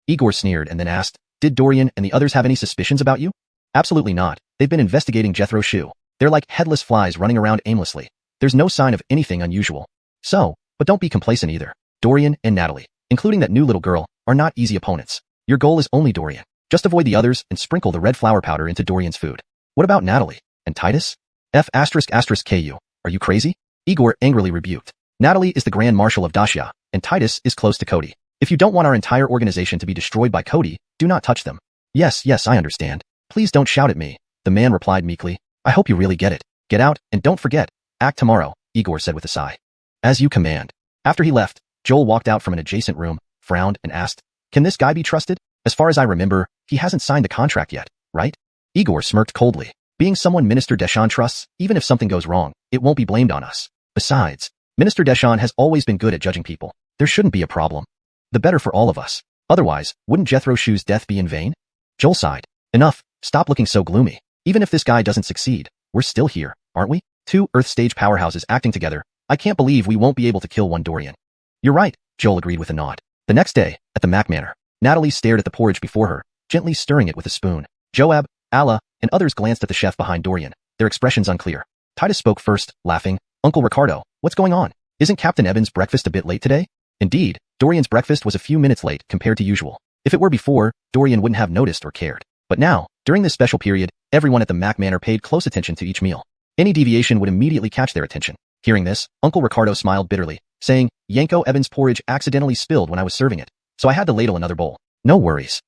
Igor sneered and then asked, did Dorian and the others have any suspicions about you? Absolutely not. They've been investigating Jethro Shu. They're like headless flies running around aimlessly. There's no sign of anything unusual. So, but don't be complacent either. Dorian and Natalie, including that new little girl, are not easy opponents. Your goal is only Dorian. Just avoid the others and sprinkle the red flower powder into Dorian's food. What about Natalie? And Titus? F***ku. Are you crazy? Igor angrily rebuked. Natalie is the Grand Marshal of Dacia, and Titus is close to Cody. If you don't want our entire organization to be destroyed by Cody, do not touch them. Yes, I understand. Please don't shout at me, the man replied meekly. I hope you really get it. Get out, and don't forget. Act tomorrow, Igor said with a sigh. As you command. After he left, Joel walked out from an adjacent room, frowned, and asked, can this guy be trusted? As far as I remember, he hasn't signed the contract yet, right? Igor smirked coldly. Being someone Minister Deschamps trusts, even if something goes wrong, it won't be blamed on us. Besides, Minister Deschamps has always been good at judging people. There shouldn't be a problem. The better for all of us. Otherwise, wouldn't Jethro Shu's death be in vain? Joel sighed. Enough, stop looking so gloomy. Even if this guy doesn't succeed, we're still here, aren't we? Two Earth-stage powerhouses acting together. I can't believe we won't be able to kill one Dorian. You're right, Joel agreed with a nod. The next day, at the Mac Manor, Natalie stared at the porridge before her, gently stirring it with a spoon. Joab, Alla, and others glanced at the chef behind Dorian, their expressions unclear. Titus spoke first, laughing. Uncle Ricardo, what's going on? Isn't Captain Eben's breakfast a bit late today? Indeed, Dorian's breakfast was a few minutes late compared to usual. If it were before, Dorian wouldn't have noticed or cared. But now, during this special period, everyone at the Mac Manor paid close attention to each meal. Any deviation would immediately catch their attention. Hearing this, Uncle Ricardo smiled bitterly, saying, Yanko Eben's porridge accidentally spilled when I was serving it, so I had to ladle another bowl. No worries.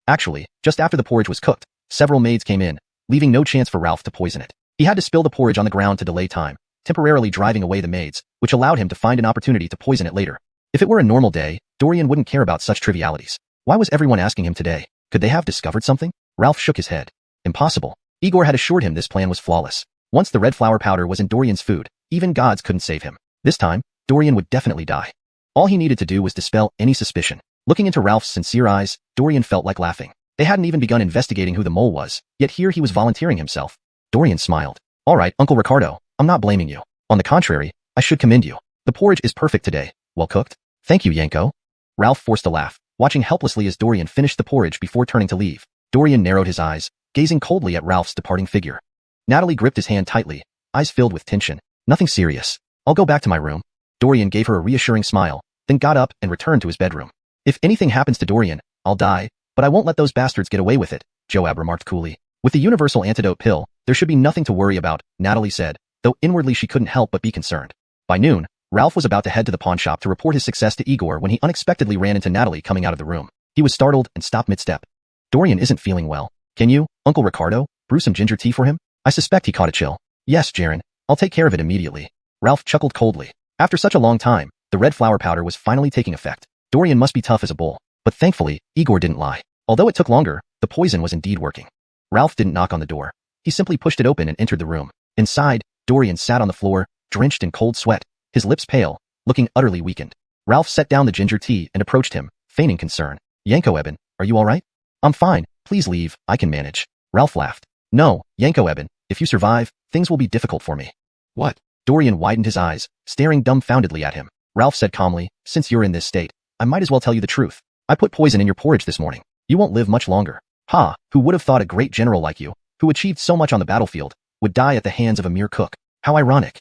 Actually, just after the porridge was cooked, several maids came in, leaving no chance for Ralph to poison it. He had to spill the porridge on the ground to delay time, temporarily driving away the maids, which allowed him to find an opportunity to poison it later. If it were a normal day, Dorian wouldn't care about such trivialities. Why was everyone asking him today? Could they have discovered something? Ralph shook his head. Impossible. Igor had assured him this plan was flawless. Once the red flower powder was in Dorian's food, even gods couldn't save him. This time, Dorian would definitely die. All he needed to do was dispel any suspicion. Looking into Ralph's sincere eyes, Dorian felt like laughing. They hadn't even begun investigating who the mole was, yet here he was volunteering himself. Dorian smiled. All right, Uncle Ricardo, I'm not blaming you. On the contrary, I should commend you. The porridge is perfect today. Well cooked? Thank you, Yanko. Ralph forced a laugh, watching helplessly as Dorian finished the porridge before turning to leave. Dorian narrowed his eyes, gazing coldly at Ralph's departing figure. Natalie gripped his hand tightly, eyes filled with tension. Nothing serious. I'll go back to my room. Dorian gave her a reassuring smile, then got up and returned to his bedroom. If anything happens to Dorian, I'll die, but I won't let those bastards get away with it, Joab remarked coolly. With the universal antidote pill, there should be nothing to worry about, Natalie said, though inwardly she couldn't help but be concerned. By noon, Ralph was about to head to the pawnshop to report his success to Igor when he unexpectedly ran into Natalie coming out of the room. He was startled and stopped mid-step. Dorian isn't feeling well. Can you, Uncle Ricardo, brew some ginger tea for him? I suspect he caught a chill. Yes, Jaren. I'll take care of it immediately. Ralph chuckled coldly. After such a long time, the red flower powder was finally taking effect. Dorian must be tough as a bull. But thankfully, Igor didn't lie. Although it took longer, the poison was indeed working. Ralph didn't knock on the door. He simply pushed it open and entered the room. Inside, Dorian sat on the floor, drenched in cold sweat, his lips pale, looking utterly weakened. Ralph set down the ginger tea and approached him, feigning concern. Yanko Eben, are you all right? I'm fine, please leave, I can manage. Ralph laughed. No, Yanko Eben, if you survive, things will be difficult for me. What? Dorian widened his eyes, staring dumbfoundedly at him. Ralph said calmly, since you're in this state, I might as well tell you the truth. I put poison in your porridge this morning. You won't live much longer. Ha, who would have thought a great general like you, who achieved so much on the battlefield, would die at the hands of a mere cook? How ironic.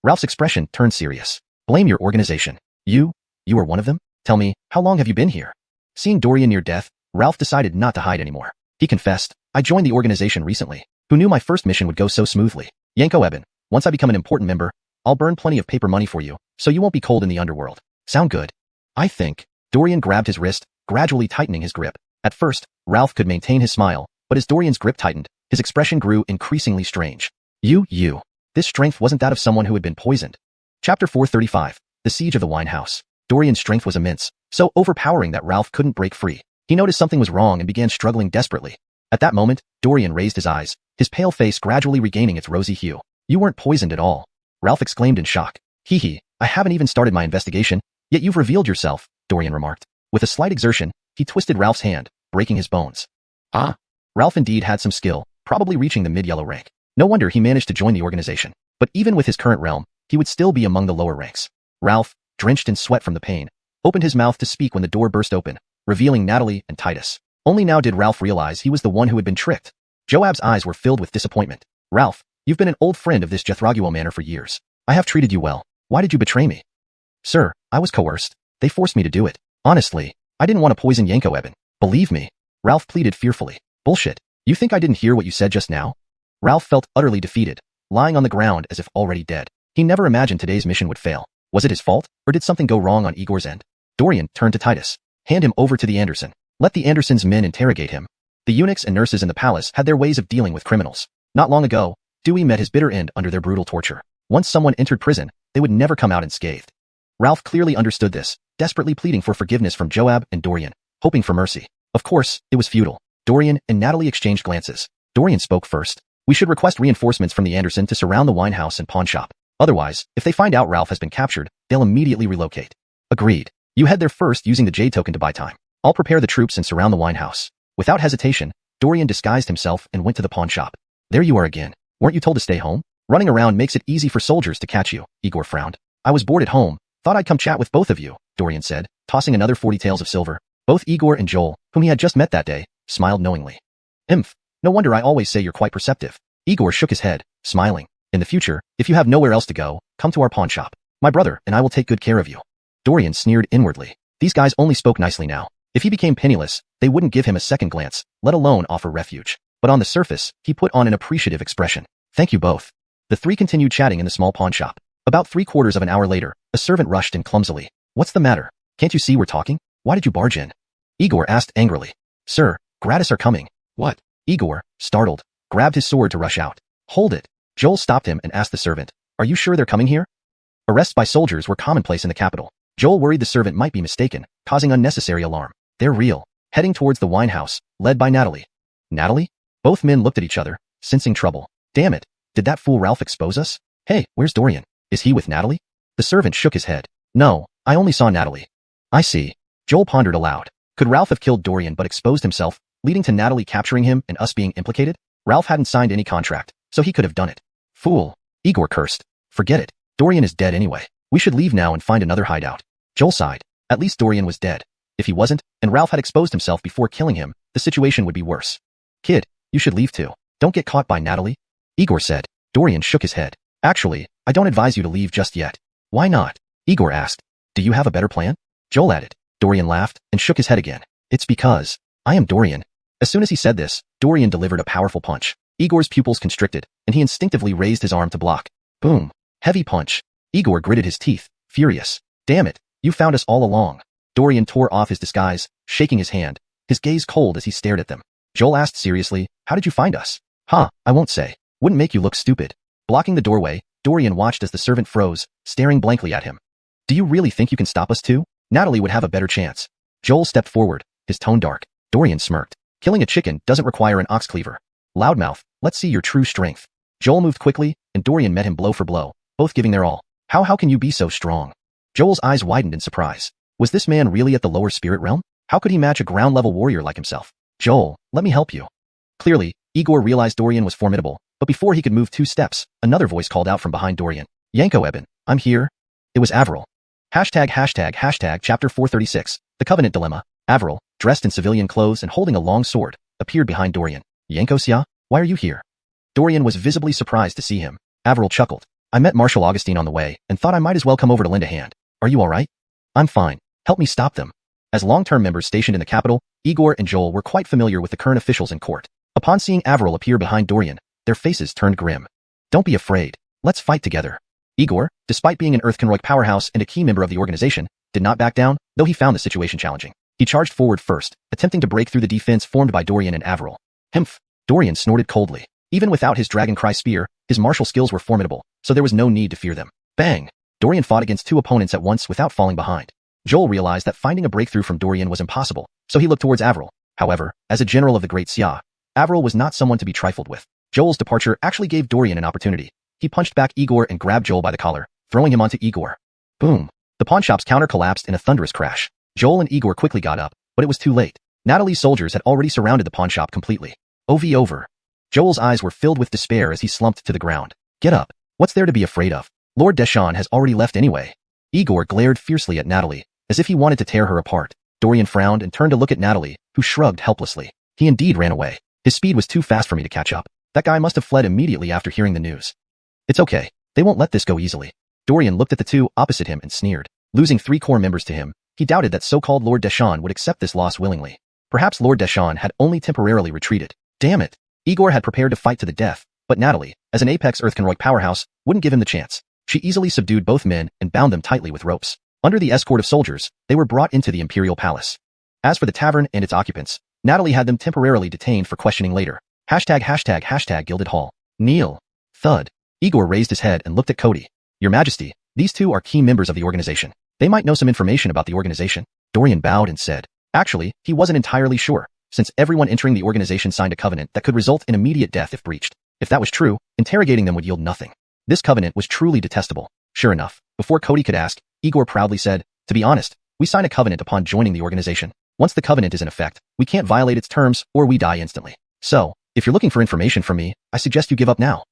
Ralph's expression turned serious. Blame your organization. You are one of them? Tell me, how long have you been here? Seeing Dorian near death, Ralph decided not to hide anymore. He confessed, I joined the organization recently. Who knew my first mission would go so smoothly? Yanko Eben, once I become an important member, I'll burn plenty of paper money for you, so you won't be cold in the underworld. Sound good? I think. Dorian grabbed his wrist, gradually tightening his grip. At first, Ralph could maintain his smile, but as Dorian's grip tightened, his expression grew increasingly strange. You. This strength wasn't that of someone who had been poisoned. Chapter 435. The Siege of the Wine House. Dorian's strength was immense, so overpowering that Ralph couldn't break free. He noticed something was wrong and began struggling desperately. At that moment, Dorian raised his eyes, his pale face gradually regaining its rosy hue. You weren't poisoned at all. Ralph exclaimed in shock. Hee, I haven't even started my investigation, yet you've revealed yourself, Dorian remarked. With a slight exertion, he twisted Ralph's hand, breaking his bones. Ah. Ralph indeed had some skill, probably reaching the mid-yellow rank. No wonder he managed to join the organization. But even with his current realm, he would still be among the lower ranks. Ralph, drenched in sweat from the pain, opened his mouth to speak when the door burst open, revealing Natalie and Titus. Only now did Ralph realize he was the one who had been tricked. Joab's eyes were filled with disappointment. Ralph, you've been an old friend of this Jethraguo manor for years. I have treated you well. Why did you betray me? Sir, I was coerced. They forced me to do it. Honestly, I didn't want to poison Yanko Eben. Believe me. Ralph pleaded fearfully. Bullshit. You think I didn't hear what you said just now? Ralph felt utterly defeated, lying on the ground as if already dead. He never imagined today's mission would fail. Was it his fault, or did something go wrong on Igor's end? Dorian turned to Titus. Hand him over to the Anderson. Let the Anderson's men interrogate him. The eunuchs and nurses in the palace had their ways of dealing with criminals. Not long ago, Dewey met his bitter end under their brutal torture. Once someone entered prison, they would never come out unscathed. Ralph clearly understood this, desperately pleading for forgiveness from Joab and Dorian, hoping for mercy. Of course, it was futile. Dorian and Natalie exchanged glances. Dorian spoke first. We should request reinforcements from the Anderson to surround the wine house and pawn shop. Otherwise, if they find out Ralph has been captured, they'll immediately relocate. Agreed. You head there first using the Jade token to buy time. I'll prepare the troops and surround the wine house. Without hesitation, Dorian disguised himself and went to the pawn shop. There you are again. Weren't you told to stay home? Running around makes it easy for soldiers to catch you, Igor frowned. I was bored at home. Thought I'd come chat with both of you, Dorian said, tossing another 40 taels of silver. Both Igor and Joel, whom he had just met that day, smiled knowingly. Imph. No wonder I always say you're quite perceptive. Igor shook his head, smiling. In the future, if you have nowhere else to go, come to our pawn shop. My brother and I will take good care of you. Dorian sneered inwardly. These guys only spoke nicely now. If he became penniless, they wouldn't give him a second glance, let alone offer refuge. But on the surface, he put on an appreciative expression. Thank you both. The three continued chatting in the small pawn shop. About 3/4 of an hour later, a servant rushed in clumsily. What's the matter? Can't you see we're talking? Why did you barge in? Igor asked angrily. Sir, gratis are coming. What? Igor, startled, grabbed his sword to rush out. Hold it. Joel stopped him and asked the servant. Are you sure they're coming here? Arrests by soldiers were commonplace in the capital. Joel worried the servant might be mistaken, causing unnecessary alarm. They're real. Heading towards the wine house, led by Natalie. Natalie? Both men looked at each other, sensing trouble. Damn it. Did that fool Ralph expose us? Hey, where's Dorian? Is he with Natalie? The servant shook his head. No, I only saw Natalie. I see. Joel pondered aloud. Could Ralph have killed Dorian but exposed himself, leading to Natalie capturing him and us being implicated? Ralph hadn't signed any contract, so he could have done it. Fool. Igor cursed. Forget it. Dorian is dead anyway. We should leave now and find another hideout. Joel sighed. At least Dorian was dead. If he wasn't, and Ralph had exposed himself before killing him, the situation would be worse. Kid, you should leave too. Don't get caught by Natalie. Igor said. Dorian shook his head. Actually, I don't advise you to leave just yet. Why not? Igor asked. Do you have a better plan? Joel added. Dorian laughed and shook his head again. It's because I am Dorian. As soon as he said this, Dorian delivered a powerful punch. Igor's pupils constricted, and he instinctively raised his arm to block. Boom. Heavy punch. Igor gritted his teeth, furious. Damn it, you found us all along. Dorian tore off his disguise, shaking his hand, his gaze cold as he stared at them. Joel asked seriously, how did you find us? I won't say. Wouldn't make you look stupid. Blocking the doorway, Dorian watched as the servant froze, staring blankly at him. Do you really think you can stop us too? Natalie would have a better chance. Joel stepped forward, his tone dark. Dorian smirked. Killing a chicken doesn't require an ox cleaver. Loudmouth, let's see your true strength. Joel moved quickly, and Dorian met him blow for blow, both giving their all. How can you be so strong? Joel's eyes widened in surprise. Was this man really at the lower spirit realm? How could he match a ground-level warrior like himself? Joel, let me help you. Clearly, Igor realized Dorian was formidable, but before he could move 2 steps, another voice called out from behind Dorian. Yanko Eben, I'm here. It was Avril. Hashtag chapter 436, The Covenant Dilemma. Avril, dressed in civilian clothes and holding a long sword, appeared behind Dorian. Yanko Sia, why are you here? Dorian was visibly surprised to see him. Avril chuckled. I met Marshal Augustine on the way and thought I might as well come over to lend a hand. Are you alright? I'm fine. Help me stop them. As long-term members stationed in the capital, Igor and Joel were quite familiar with the current officials in court. Upon seeing Avril appear behind Dorian, their faces turned grim. Don't be afraid. Let's fight together. Igor, despite being an Earth-Conroy powerhouse and a key member of the organization, did not back down, though he found the situation challenging. He charged forward first, attempting to break through the defense formed by Dorian and Avril. Humph! Dorian snorted coldly. Even without his Dragon Cry spear, his martial skills were formidable, so there was no need to fear them. Bang! Dorian fought against two opponents at once without falling behind. Joel realized that finding a breakthrough from Dorian was impossible, so he looked towards Avril. However, as a general of the Great Xia, Avril was not someone to be trifled with. Joel's departure actually gave Dorian an opportunity. He punched back Igor and grabbed Joel by the collar, throwing him onto Igor. Boom! The pawnshop's counter collapsed in a thunderous crash. Joel and Igor quickly got up, but it was too late. Natalie's soldiers had already surrounded the pawnshop completely. Over. Joel's eyes were filled with despair as he slumped to the ground. Get up. What's there to be afraid of? Lord Deshawn has already left anyway. Igor glared fiercely at Natalie, as if he wanted to tear her apart. Dorian frowned and turned to look at Natalie, who shrugged helplessly. He indeed ran away. His speed was too fast for me to catch up. That guy must have fled immediately after hearing the news. It's okay. They won't let this go easily. Dorian looked at the two opposite him and sneered. Losing 3 core members to him, he doubted that so-called Lord Deshawn would accept this loss willingly. Perhaps Lord Deshawn had only temporarily retreated. Damn it! Igor had prepared to fight to the death, but Natalie, as an apex Earth-Conroy powerhouse, wouldn't give him the chance. She easily subdued both men and bound them tightly with ropes. Under the escort of soldiers, they were brought into the Imperial Palace. As for the tavern and its occupants, Natalie had them temporarily detained for questioning later. ### Gilded Hall. Kneel. Thud. Igor raised his head and looked at Cody. Your Majesty, these two are key members of the organization. They might know some information about the organization. Dorian bowed and said. Actually, he wasn't entirely sure, since everyone entering the organization signed a covenant that could result in immediate death if breached. If that was true, interrogating them would yield nothing. This covenant was truly detestable. Sure enough, before Cody could ask, Igor proudly said, to be honest, we sign a covenant upon joining the organization. Once the covenant is in effect, we can't violate its terms or we die instantly. So, if you're looking for information from me, I suggest you give up now.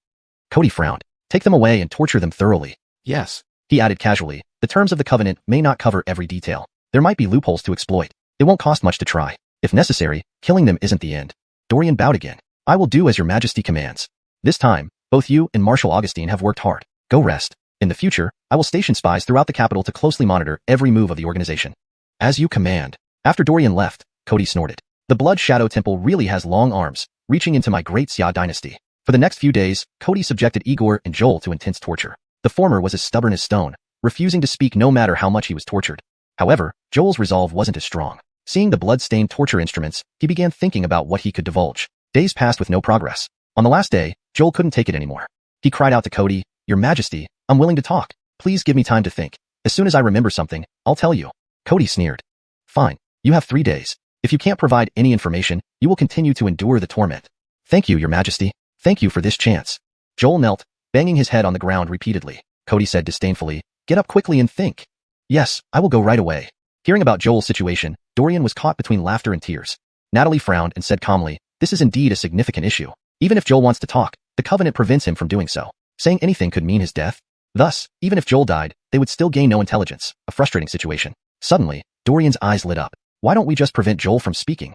Cody frowned. Take them away and torture them thoroughly. Yes. He added casually, the terms of the covenant may not cover every detail. There might be loopholes to exploit. It won't cost much to try. If necessary, killing them isn't the end. Dorian bowed again. I will do as your Majesty commands. This time, both you and Marshal Augustine have worked hard. Go rest. In the future, I will station spies throughout the capital to closely monitor every move of the organization. As you command. After Dorian left, Cody snorted. The Blood Shadow Temple really has long arms, reaching into my Great Xia dynasty. For the next few days, Cody subjected Igor and Joel to intense torture. The former was as stubborn as stone, refusing to speak no matter how much he was tortured. However, Joel's resolve wasn't as strong. Seeing the blood-stained torture instruments, he began thinking about what he could divulge. Days passed with no progress. On the last day, Joel couldn't take it anymore. He cried out to Cody, Your Majesty, I'm willing to talk. Please give me time to think. As soon as I remember something, I'll tell you. Cody sneered. Fine. You have 3 days. If you can't provide any information, you will continue to endure the torment. Thank you, Your Majesty. Thank you for this chance. Joel knelt, banging his head on the ground repeatedly. Cody said disdainfully, Get up quickly and think. Yes, I will go right away. Hearing about Joel's situation, Dorian was caught between laughter and tears. Natalie frowned and said calmly, This is indeed a significant issue. Even if Joel wants to talk, the covenant prevents him from doing so. Saying anything could mean his death. Thus, even if Joel died, they would still gain no intelligence, a frustrating situation. Suddenly, Dorian's eyes lit up. Why don't we just prevent Joel from speaking?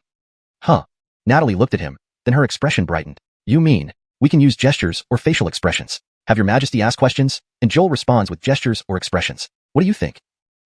Huh. Natalie looked at him, then her expression brightened. You mean, we can use gestures or facial expressions. Have your Majesty ask questions, and Joel responds with gestures or expressions. What do you think?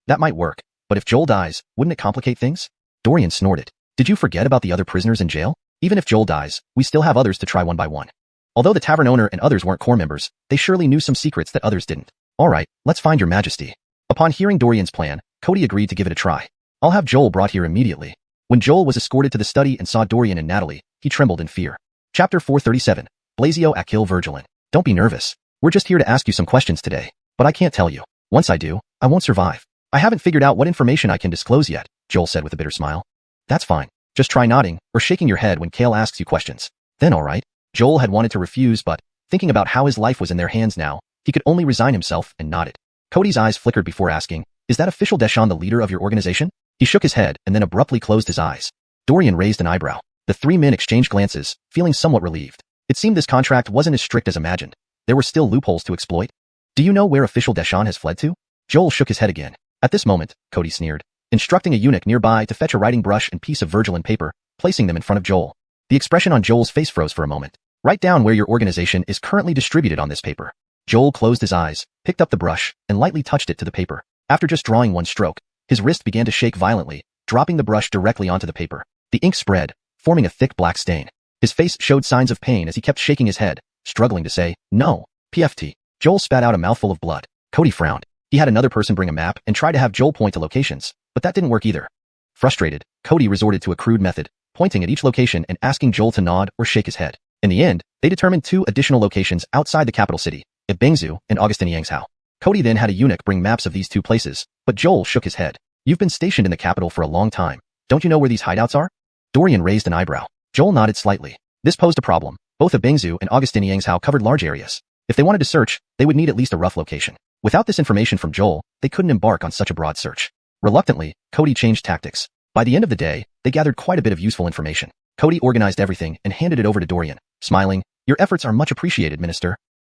That might work, but if Joel dies, wouldn't it complicate things? Dorian snorted. Did you forget about the other prisoners in jail? Even if Joel dies, we still have others to try one by one. Although the tavern owner and others weren't core members, they surely knew some secrets that others didn't. Alright, let's find your Majesty. Upon hearing Dorian's plan, Cody agreed to give it a try. I'll have Joel brought here immediately. When Joel was escorted to the study and saw Dorian and Natalie, he trembled in fear. Chapter 437. Blasio Akil Virgilin. Don't be nervous. We're just here to ask you some questions today. But I can't tell you. Once I do, I won't survive. I haven't figured out what information I can disclose yet, Joel said with a bitter smile. That's fine. Just try nodding or shaking your head when Kale asks you questions. Then alright. Joel had wanted to refuse but, thinking about how his life was in their hands now, he could only resign himself and nodded. Cody's eyes flickered before asking, Is that official Deshawn the leader of your organization? He shook his head and then abruptly closed his eyes. Dorian raised an eyebrow. The 3 men exchanged glances, feeling somewhat relieved. It seemed this contract wasn't as strict as imagined. There were still loopholes to exploit. Do you know where official Deshawn has fled to? Joel shook his head again. At this moment, Cody sneered, instructing a eunuch nearby to fetch a writing brush and piece of Virgilin paper, placing them in front of Joel. The expression on Joel's face froze for a moment. Write down where your organization is currently distributed on this paper. Joel closed his eyes, picked up the brush, and lightly touched it to the paper. After just drawing one stroke, his wrist began to shake violently, dropping the brush directly onto the paper. The ink spread, forming a thick black stain. His face showed signs of pain as he kept shaking his head, struggling to say, No. PFT. Joel spat out a mouthful of blood. Cody frowned. He had another person bring a map and try to have Joel point to locations, but that didn't work either. Frustrated, Cody resorted to a crude method, pointing at each location and asking Joel to nod or shake his head. In the end, they determined 2 additional locations outside the capital city, Ep2 and Engsub. Cody then had a eunuch bring maps of these 2 places, but Joel shook his head. You've been stationed in the capital for a long time. Don't you know where these hideouts are? Dorian raised an eyebrow. Joel nodded slightly. This posed a problem. Both Ep2 and Engsub covered large areas. If they wanted to search, they would need at least a rough location. Without this information from Joel, they couldn't embark on such a broad search. Reluctantly, Cody changed tactics. By the end of the day, they gathered quite a bit of useful information. Cody organized everything and handed it over to Dorian, smiling. Your efforts are much appreciated, Minister.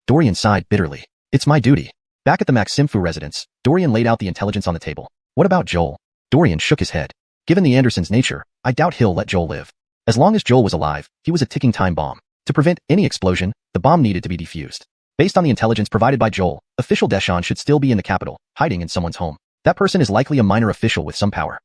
Dorian sighed bitterly. It's my duty. Back at the Maximfu residence, Dorian laid out the intelligence on the table. What about Joel? Dorian shook his head. Given the Andersons' nature, I doubt he'll let Joel live. As long as Joel was alive, he was a ticking time bomb. To prevent any explosion, the bomb needed to be defused. Based on the intelligence provided by Joel, official Deshawn should still be in the capital, hiding in someone's home. That person is likely a minor official with some power.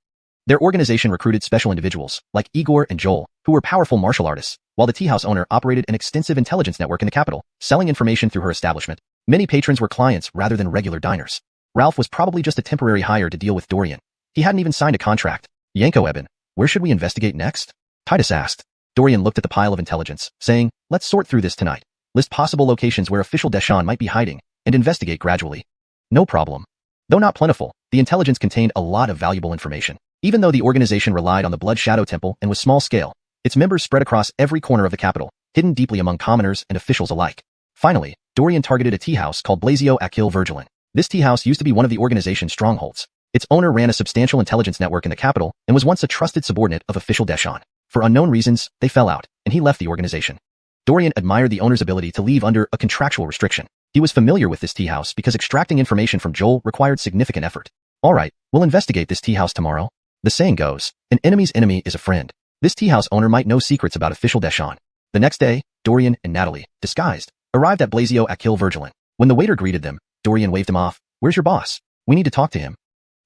Their organization recruited special individuals, like Igor and Joel, who were powerful martial artists, while the tea house owner operated an extensive intelligence network in the capital, selling information through her establishment. Many patrons were clients rather than regular diners. Ralph was probably just a temporary hire to deal with Dorian. He hadn't even signed a contract. Yanko Eben, where should we investigate next? Titus asked. Dorian looked at the pile of intelligence, saying, let's sort through this tonight. List possible locations where official Deshawn might be hiding, and investigate gradually. No problem. Though not plentiful, the intelligence contained a lot of valuable information. Even though the organization relied on the Blood Shadow Temple and was small scale, its members spread across every corner of the capital, hidden deeply among commoners and officials alike. Finally, Dorian targeted a tea house called Blasio Akil Virgilin. This tea house used to be one of the organization's strongholds. Its owner ran a substantial intelligence network in the capital and was once a trusted subordinate of official Deshawn. For unknown reasons, they fell out, and he left the organization. Dorian admired the owner's ability to leave under a contractual restriction. He was familiar with this tea house because extracting information from Joel required significant effort. All right, we'll investigate this tea house tomorrow. The saying goes, an enemy's enemy is a friend. This tea house owner might know secrets about official Deshawn. The next day, Dorian and Natalie, disguised, arrived at Blasio Akil Virgilin. When the waiter greeted them, Dorian waved him off. Where's your boss? We need to talk to him.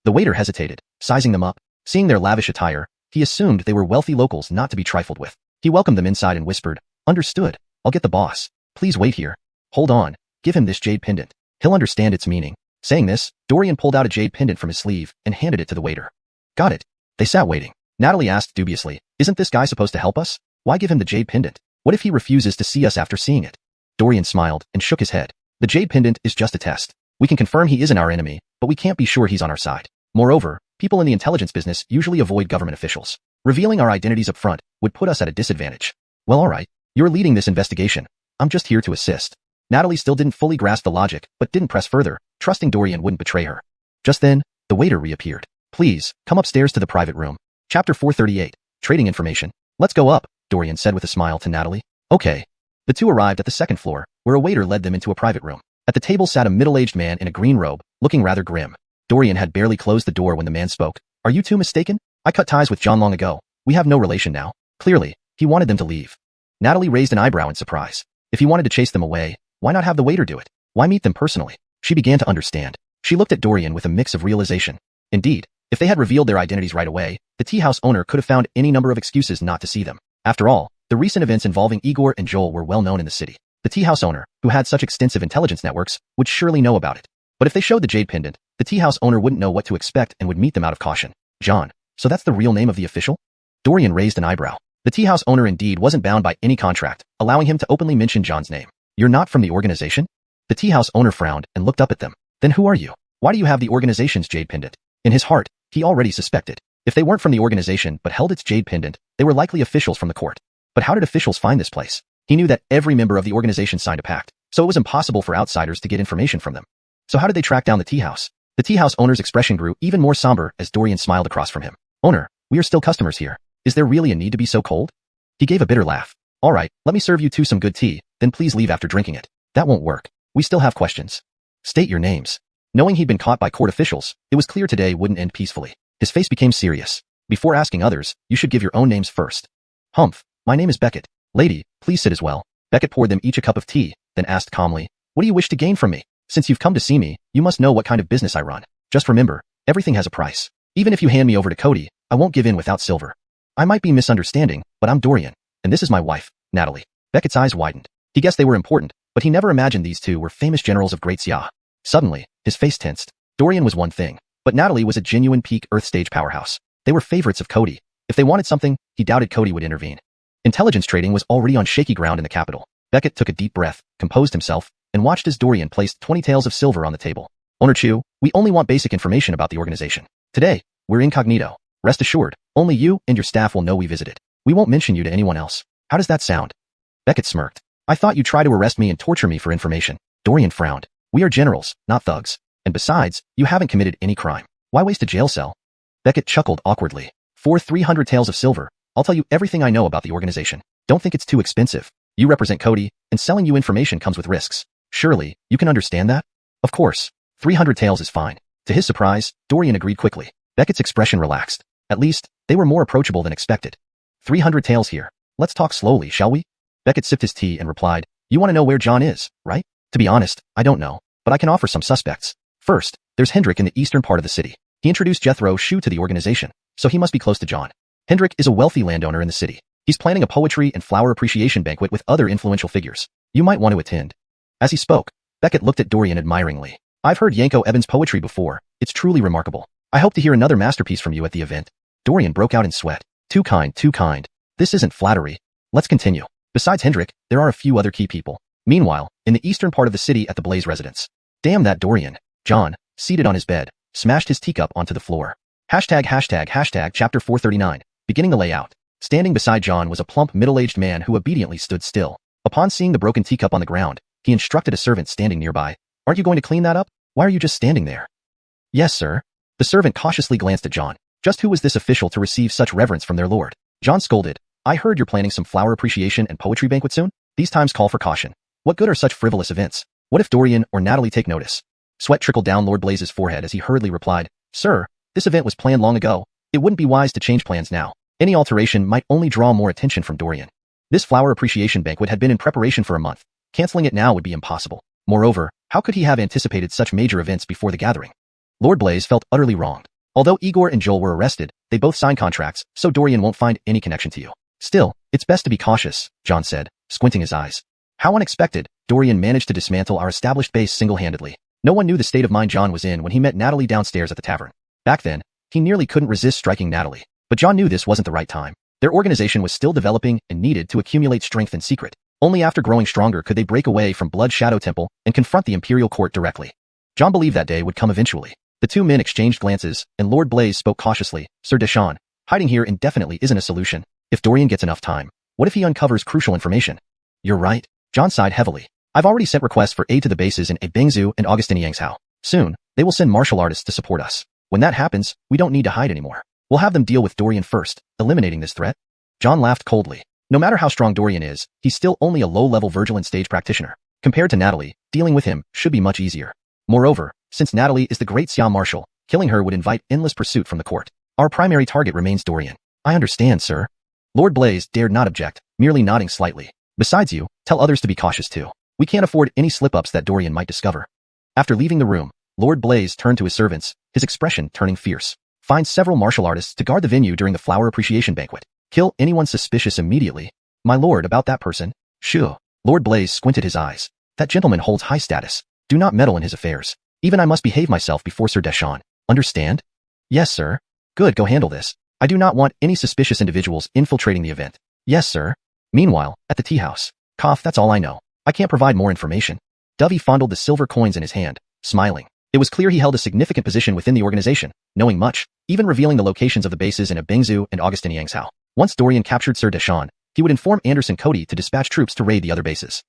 The waiter hesitated, sizing them up. Seeing their lavish attire, he assumed they were wealthy locals not to be trifled with. He welcomed them inside and whispered, understood. I'll get the boss. Please wait here. Hold on. Give him this jade pendant. He'll understand its meaning. Saying this, Dorian pulled out a jade pendant from his sleeve and handed it to the waiter. Got it. They sat waiting. Natalie asked dubiously, isn't this guy supposed to help us? Why give him the jade pendant? What if he refuses to see us after seeing it? Dorian smiled and shook his head. The jade pendant is just a test. We can confirm he isn't our enemy, but we can't be sure he's on our side. Moreover, people in the intelligence business usually avoid government officials. Revealing our identities up front would put us at a disadvantage. Well, all right. You're leading this investigation. I'm just here to assist. Natalie still didn't fully grasp the logic, but didn't press further, trusting Dorian wouldn't betray her. Just then, the waiter reappeared. Please, come upstairs to the private room. Chapter 438. Trading information. Let's go up, Dorian said with a smile to Natalie. Okay. The two arrived at the second floor, where a waiter led them into a private room. At the table sat a middle-aged man in a green robe, looking rather grim. Dorian had barely closed the door when the man spoke. Are you two mistaken? I cut ties with John long ago. We have no relation now. Clearly, he wanted them to leave. Natalie raised an eyebrow in surprise. If he wanted to chase them away, why not have the waiter do it? Why meet them personally? She began to understand. She looked at Dorian with a mix of realization. Indeed, if they had revealed their identities right away, the tea house owner could have found any number of excuses not to see them. After all, the recent events involving Igor and Joel were well known in the city. The tea house owner, who had such extensive intelligence networks, would surely know about it. But if they showed the jade pendant, the tea house owner wouldn't know what to expect and would meet them out of caution. John. So that's the real name of the official? Dorian raised an eyebrow. The tea house owner indeed wasn't bound by any contract, allowing him to openly mention John's name. You're not from the organization? The tea house owner frowned and looked up at them. Then who are you? Why do you have the organization's jade pendant? In his heart, he already suspected. If they weren't from the organization but held its jade pendant, they were likely officials from the court. But how did officials find this place? He knew that every member of the organization signed a pact, so it was impossible for outsiders to get information from them. So how did they track down the tea house? The tea house owner's expression grew even more somber as Dorian smiled across from him. Owner, we are still customers here. Is there really a need to be so cold? He gave a bitter laugh. All right, let me serve you two some good tea, then please leave after drinking it. That won't work. We still have questions. State your names. Knowing he'd been caught by court officials, it was clear today wouldn't end peacefully. His face became serious. Before asking others, you should give your own names first. Humph, my name is Beckett. Lady, please sit as well. Beckett poured them each a cup of tea, then asked calmly, what do you wish to gain from me? Since you've come to see me, you must know what kind of business I run. Just remember, everything has a price. Even if you hand me over to Cody, I won't give in without silver. I might be misunderstanding, but I'm Dorian, and this is my wife, Natalie. Beckett's eyes widened. He guessed they were important, but he never imagined these two were famous generals of Great Xia. Suddenly, his face tensed. Dorian was one thing, but Natalie was a genuine peak Earth stage powerhouse. They were favorites of Cody. If they wanted something, he doubted Cody would intervene. Intelligence trading was already on shaky ground in the capital. Beckett took a deep breath, composed himself, and watched as Dorian placed 20 taels of silver on the table. Owner Chu, we only want basic information about the organization. Today, we're incognito. Rest assured, only you and your staff will know we visited. We won't mention you to anyone else. How does that sound? Beckett smirked. I thought you'd try to arrest me and torture me for information. Dorian frowned. We are generals, not thugs. And besides, you haven't committed any crime. Why waste a jail cell? Beckett chuckled awkwardly. For 300 taels of silver, I'll tell you everything I know about the organization. Don't think it's too expensive. You represent Cody, and selling you information comes with risks. Surely, you can understand that? Of course. 300 taels is fine. To his surprise, Dorian agreed quickly. Beckett's expression relaxed. At least, they were more approachable than expected. 300 taels here. Let's talk slowly, shall we? Beckett sipped his tea and replied, you want to know where John is, right? To be honest, I don't know, but I can offer some suspects. First, there's Hendrik in the eastern part of the city. He introduced Jethro Shu to the organization, so he must be close to John. Hendrik is a wealthy landowner in the city. He's planning a poetry and flower appreciation banquet with other influential figures. You might want to attend. As he spoke, Beckett looked at Dorian admiringly. I've heard Yanko Eben's poetry before. It's truly remarkable. I hope to hear another masterpiece from you at the event. Dorian broke out in sweat. Too kind, too kind. This isn't flattery. Let's continue. Besides Hendrik, there are a few other key people. Meanwhile, in the eastern part of the city at the Blaze residence. Damn that Dorian. John, seated on his bed, smashed his teacup onto the floor. Hashtag chapter 439. Beginning the layout. Standing beside John was a plump middle-aged man who obediently stood still. Upon seeing the broken teacup on the ground, he instructed a servant standing nearby. Aren't you going to clean that up? Why are you just standing there? Yes, sir. The servant cautiously glanced at John. Just who was this official to receive such reverence from their lord? John scolded. I heard you're planning some flower appreciation and poetry banquet soon? These times call for caution. What good are such frivolous events? What if Dorian or Natalie take notice? Sweat trickled down Lord Blaze's forehead as he hurriedly replied, Sir, this event was planned long ago. It wouldn't be wise to change plans now. Any alteration might only draw more attention from Dorian. This flower appreciation banquet had been in preparation for a month. Canceling it now would be impossible. Moreover, how could he have anticipated such major events before the gathering? Lord Blaze felt utterly wronged. Although Igor and Joel were arrested, they both signed contracts, so Dorian won't find any connection to you. Still, it's best to be cautious, John said, squinting his eyes. How unexpected, Dorian managed to dismantle our established base single-handedly. No one knew the state of mind John was in when he met Natalie downstairs at the tavern. Back then, he nearly couldn't resist striking Natalie. But John knew this wasn't the right time. Their organization was still developing and needed to accumulate strength in secret. Only after growing stronger could they break away from Blood Shadow Temple and confront the Imperial Court directly. John believed that day would come eventually. The two men exchanged glances, and Lord Blaze spoke cautiously. Sir Deshawn, hiding here indefinitely isn't a solution. If Dorian gets enough time, what if he uncovers crucial information? You're right. John sighed heavily. I've already sent requests for aid to the bases in Bengzu and Augustine Yangzhou. Soon, they will send martial artists to support us. When that happens, we don't need to hide anymore. We'll have them deal with Dorian first, eliminating this threat. John laughed coldly. No matter how strong Dorian is, he's still only a low-level Vigilant stage practitioner. Compared to Natalie, dealing with him should be much easier. Moreover, since Natalie is the great Xia Marshal, killing her would invite endless pursuit from the court. Our primary target remains Dorian. I understand, sir. Lord Blaze dared not object, merely nodding slightly. Besides you, tell others to be cautious too. We can't afford any slip-ups that Dorian might discover. After leaving the room, Lord Blaze turned to his servants, his expression turning fierce. Find several martial artists to guard the venue during the flower appreciation banquet. Kill anyone suspicious immediately. My lord, about that person. Sure. Lord Blaze squinted his eyes. That gentleman holds high status. Do not meddle in his affairs. Even I must behave myself before Sir Deshawn. Understand? Yes, sir. Good, go handle this. I do not want any suspicious individuals infiltrating the event. Yes, sir. Meanwhile, at the tea house. Cough, that's all I know. I can't provide more information. Dovey fondled the silver coins in his hand, smiling. It was clear he held a significant position within the organization, knowing much, even revealing the locations of the bases in Bengzu and Augustine Yangzhou. Once Dorian captured Sir Deshawn, he would inform Anderson Cody to dispatch troops to raid the other bases.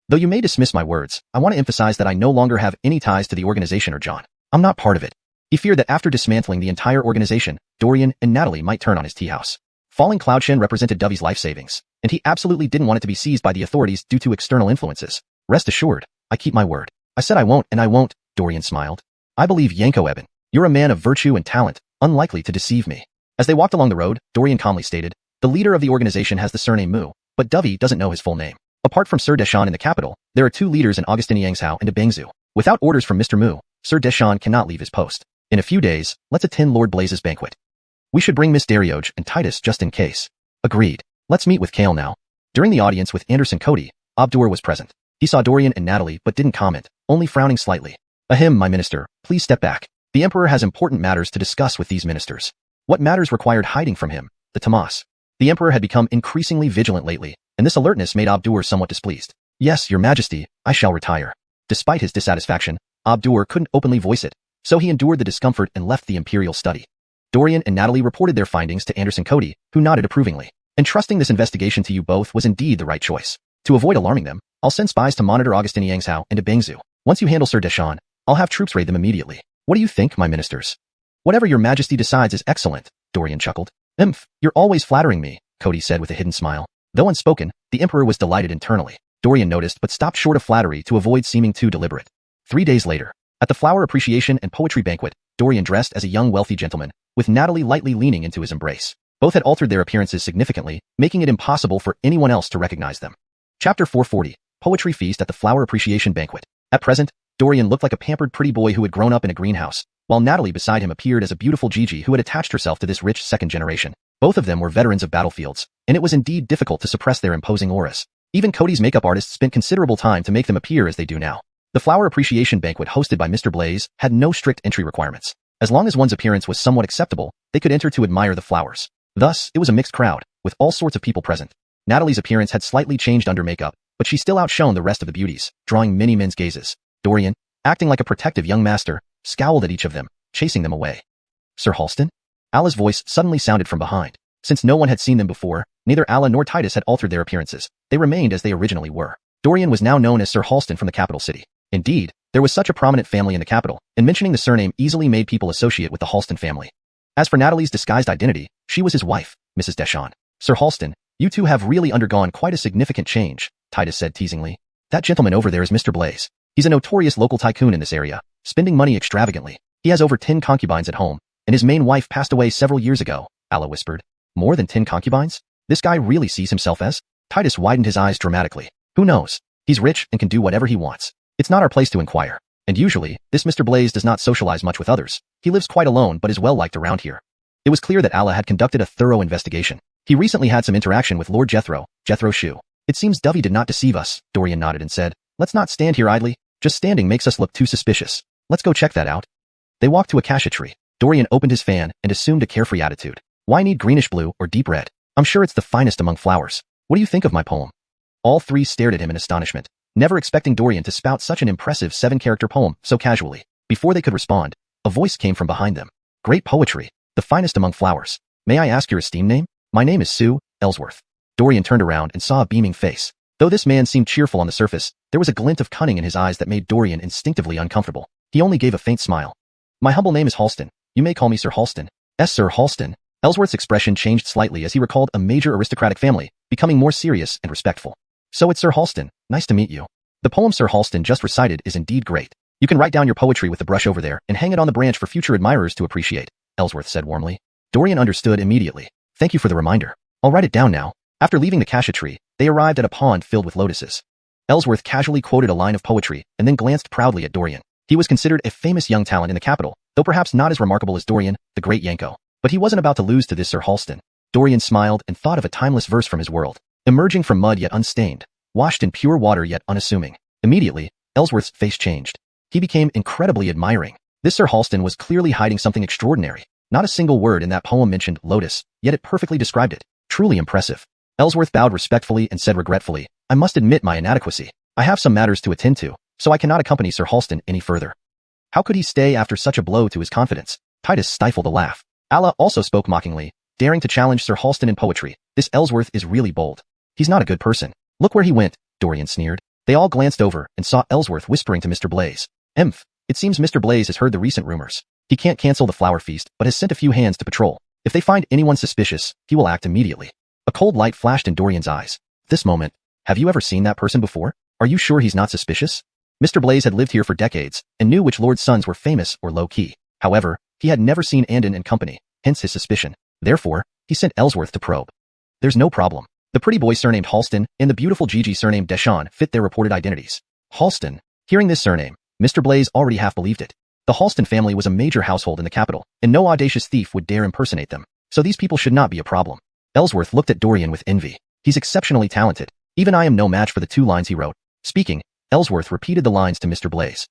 Though you may dismiss my words, I want to emphasize that I no longer have any ties to the organization or John. I'm not part of it. He feared that after dismantling the entire organization, Dorian and Natalie might turn on his tea house. Falling Cloudshin represented Dovey's life savings, and he absolutely didn't want it to be seized by the authorities due to external influences. Rest assured, I keep my word. I said I won't, and I won't, Dorian smiled. I believe Yanko Eben. You're a man of virtue and talent, unlikely to deceive me. As they walked along the road, Dorian calmly stated, the leader of the organization has the surname Mu, but Dovey doesn't know his full name. Apart from Sir Deshawn in the capital, there are two leaders in Augustine Yangzhou and Bengzu. Without orders from Mr. Mu, Sir Deshawn cannot leave his post. In a few days, let's attend Lord Blaze's banquet. We should bring Miss Darioge and Titus just in case. Agreed. Let's meet with Kale now. During the audience with Anderson Cody, Abdur was present. He saw Dorian and Natalie but didn't comment, only frowning slightly. Ahem, my minister, please step back. The emperor has important matters to discuss with these ministers. What matters required hiding from him? The Tamas. The emperor had become increasingly vigilant lately, and this alertness made Abdur somewhat displeased. Yes, your majesty, I shall retire. Despite his dissatisfaction, Abdur couldn't openly voice it, so he endured the discomfort and left the imperial study. Dorian and Natalie reported their findings to Anderson Cody, who nodded approvingly. Entrusting this investigation to you both was indeed the right choice. To avoid alarming them, I'll send spies to monitor Augustin Yangzhou and Bengzu. Once you handle Sir Deshan, I'll have troops raid them immediately. What do you think, my ministers? Whatever your majesty decides is excellent, Dorian chuckled. You're always flattering me, Cody said with a hidden smile. Though unspoken, the emperor was delighted internally. Dorian noticed but stopped short of flattery to avoid seeming too deliberate. 3 days later, at the flower appreciation and poetry banquet, Dorian dressed as a young wealthy gentleman, with Natalie lightly leaning into his embrace. Both had altered their appearances significantly, making it impossible for anyone else to recognize them. Chapter 440, Poetry Feast at the Flower Appreciation Banquet. At present, Dorian looked like a pampered pretty boy who had grown up in a greenhouse, while Natalie beside him appeared as a beautiful Gigi who had attached herself to this rich second generation. Both of them were veterans of battlefields, and it was indeed difficult to suppress their imposing auras. Even Cody's makeup artist spent considerable time to make them appear as they do now. The Flower Appreciation Banquet hosted by Mr. Blaze had no strict entry requirements. As long as one's appearance was somewhat acceptable, they could enter to admire the flowers. Thus, it was a mixed crowd, with all sorts of people present. Natalie's appearance had slightly changed under makeup, but she still outshone the rest of the beauties, drawing many men's gazes. Dorian, acting like a protective young master, scowled at each of them, chasing them away. Sir Halston? Alla's voice suddenly sounded from behind. Since no one had seen them before, neither Alla nor Titus had altered their appearances. They remained as they originally were. Dorian was now known as Sir Halston from the capital city. Indeed, there was such a prominent family in the capital, and mentioning the surname easily made people associate with the Halston family. As for Natalie's disguised identity, she was his wife, Mrs. Deshan. Sir Halston, you two have really undergone quite a significant change, Titus said teasingly. That gentleman over there is Mr. Blaze. He's a notorious local tycoon in this area, spending money extravagantly. He has over 10 concubines at home, and his main wife passed away several years ago, Alla whispered. More than 10 concubines? This guy really sees himself as? Titus widened his eyes dramatically. Who knows? He's rich and can do whatever he wants. It's not our place to inquire. And usually, this Mr. Blaze does not socialize much with others. He lives quite alone but is well liked around here. It was clear that Alla had conducted a thorough investigation. He recently had some interaction with Lord Jethro Shu. It seems Dovey did not deceive us, Dorian nodded and said. Let's not stand here idly. Just standing makes us look too suspicious. Let's go check that out. They walked to a acacia tree. Dorian opened his fan and assumed a carefree attitude. Why need greenish blue or deep red? I'm sure it's the finest among flowers. What do you think of my poem? All three stared at him in astonishment, never expecting Dorian to spout such an impressive 7-character poem so casually. Before they could respond, a voice came from behind them. Great poetry, the finest among flowers. May I ask your esteemed name? My name is Sue Ellsworth. Dorian turned around and saw a beaming face. Though this man seemed cheerful on the surface, there was a glint of cunning in his eyes that made Dorian instinctively uncomfortable. He only gave a faint smile. My humble name is Halston. You may call me Sir Halston. Sir Halston. Ellsworth's expression changed slightly as he recalled a major aristocratic family, becoming more serious and respectful. So it's Sir Halston. Nice to meet you. The poem Sir Halston just recited is indeed great. You can write down your poetry with the brush over there and hang it on the branch for future admirers to appreciate, Ellsworth said warmly. Dorian understood immediately. Thank you for the reminder. I'll write it down now. After leaving the acacia tree, they arrived at a pond filled with lotuses. Ellsworth casually quoted a line of poetry and then glanced proudly at Dorian. He was considered a famous young talent in the capital, though perhaps not as remarkable as Dorian, the great Yanko. But he wasn't about to lose to this Sir Halston. Dorian smiled and thought of a timeless verse from his world. Emerging from mud yet unstained, washed in pure water yet unassuming. Immediately, Ellsworth's face changed. He became incredibly admiring. This Sir Halston was clearly hiding something extraordinary. Not a single word in that poem mentioned lotus, yet it perfectly described it. Truly impressive. Ellsworth bowed respectfully and said regretfully, I must admit my inadequacy. I have some matters to attend to, so I cannot accompany Sir Halston any further. How could he stay after such a blow to his confidence? Titus stifled a laugh. Alla also spoke mockingly, daring to challenge Sir Halston in poetry. This Ellsworth is really bold. He's not a good person. Look where he went, Dorian sneered. They all glanced over and saw Ellsworth whispering to Mr. Blaze. It seems Mr. Blaze has heard the recent rumors. He can't cancel the flower feast, but has sent a few hands to patrol. If they find anyone suspicious, he will act immediately. A cold light flashed in Dorian's eyes. This moment, have you ever seen that person before? Are you sure he's not suspicious? Mr. Blaze had lived here for decades and knew which lord's sons were famous or low-key. However, he had never seen Andon and company, hence his suspicion. Therefore, he sent Ellsworth to probe. There's no problem. The pretty boy surnamed Halston and the beautiful Gigi surnamed Deshan fit their reported identities. Halston. Hearing this surname, Mr. Blaze already half believed it. The Halston family was a major household in the capital, and no audacious thief would dare impersonate them, so these people should not be a problem. Ellsworth looked at Dorian with envy. He's exceptionally talented. Even I am no match for the 2 lines he wrote. Speaking, Ellsworth repeated the lines to Mr. Blaze.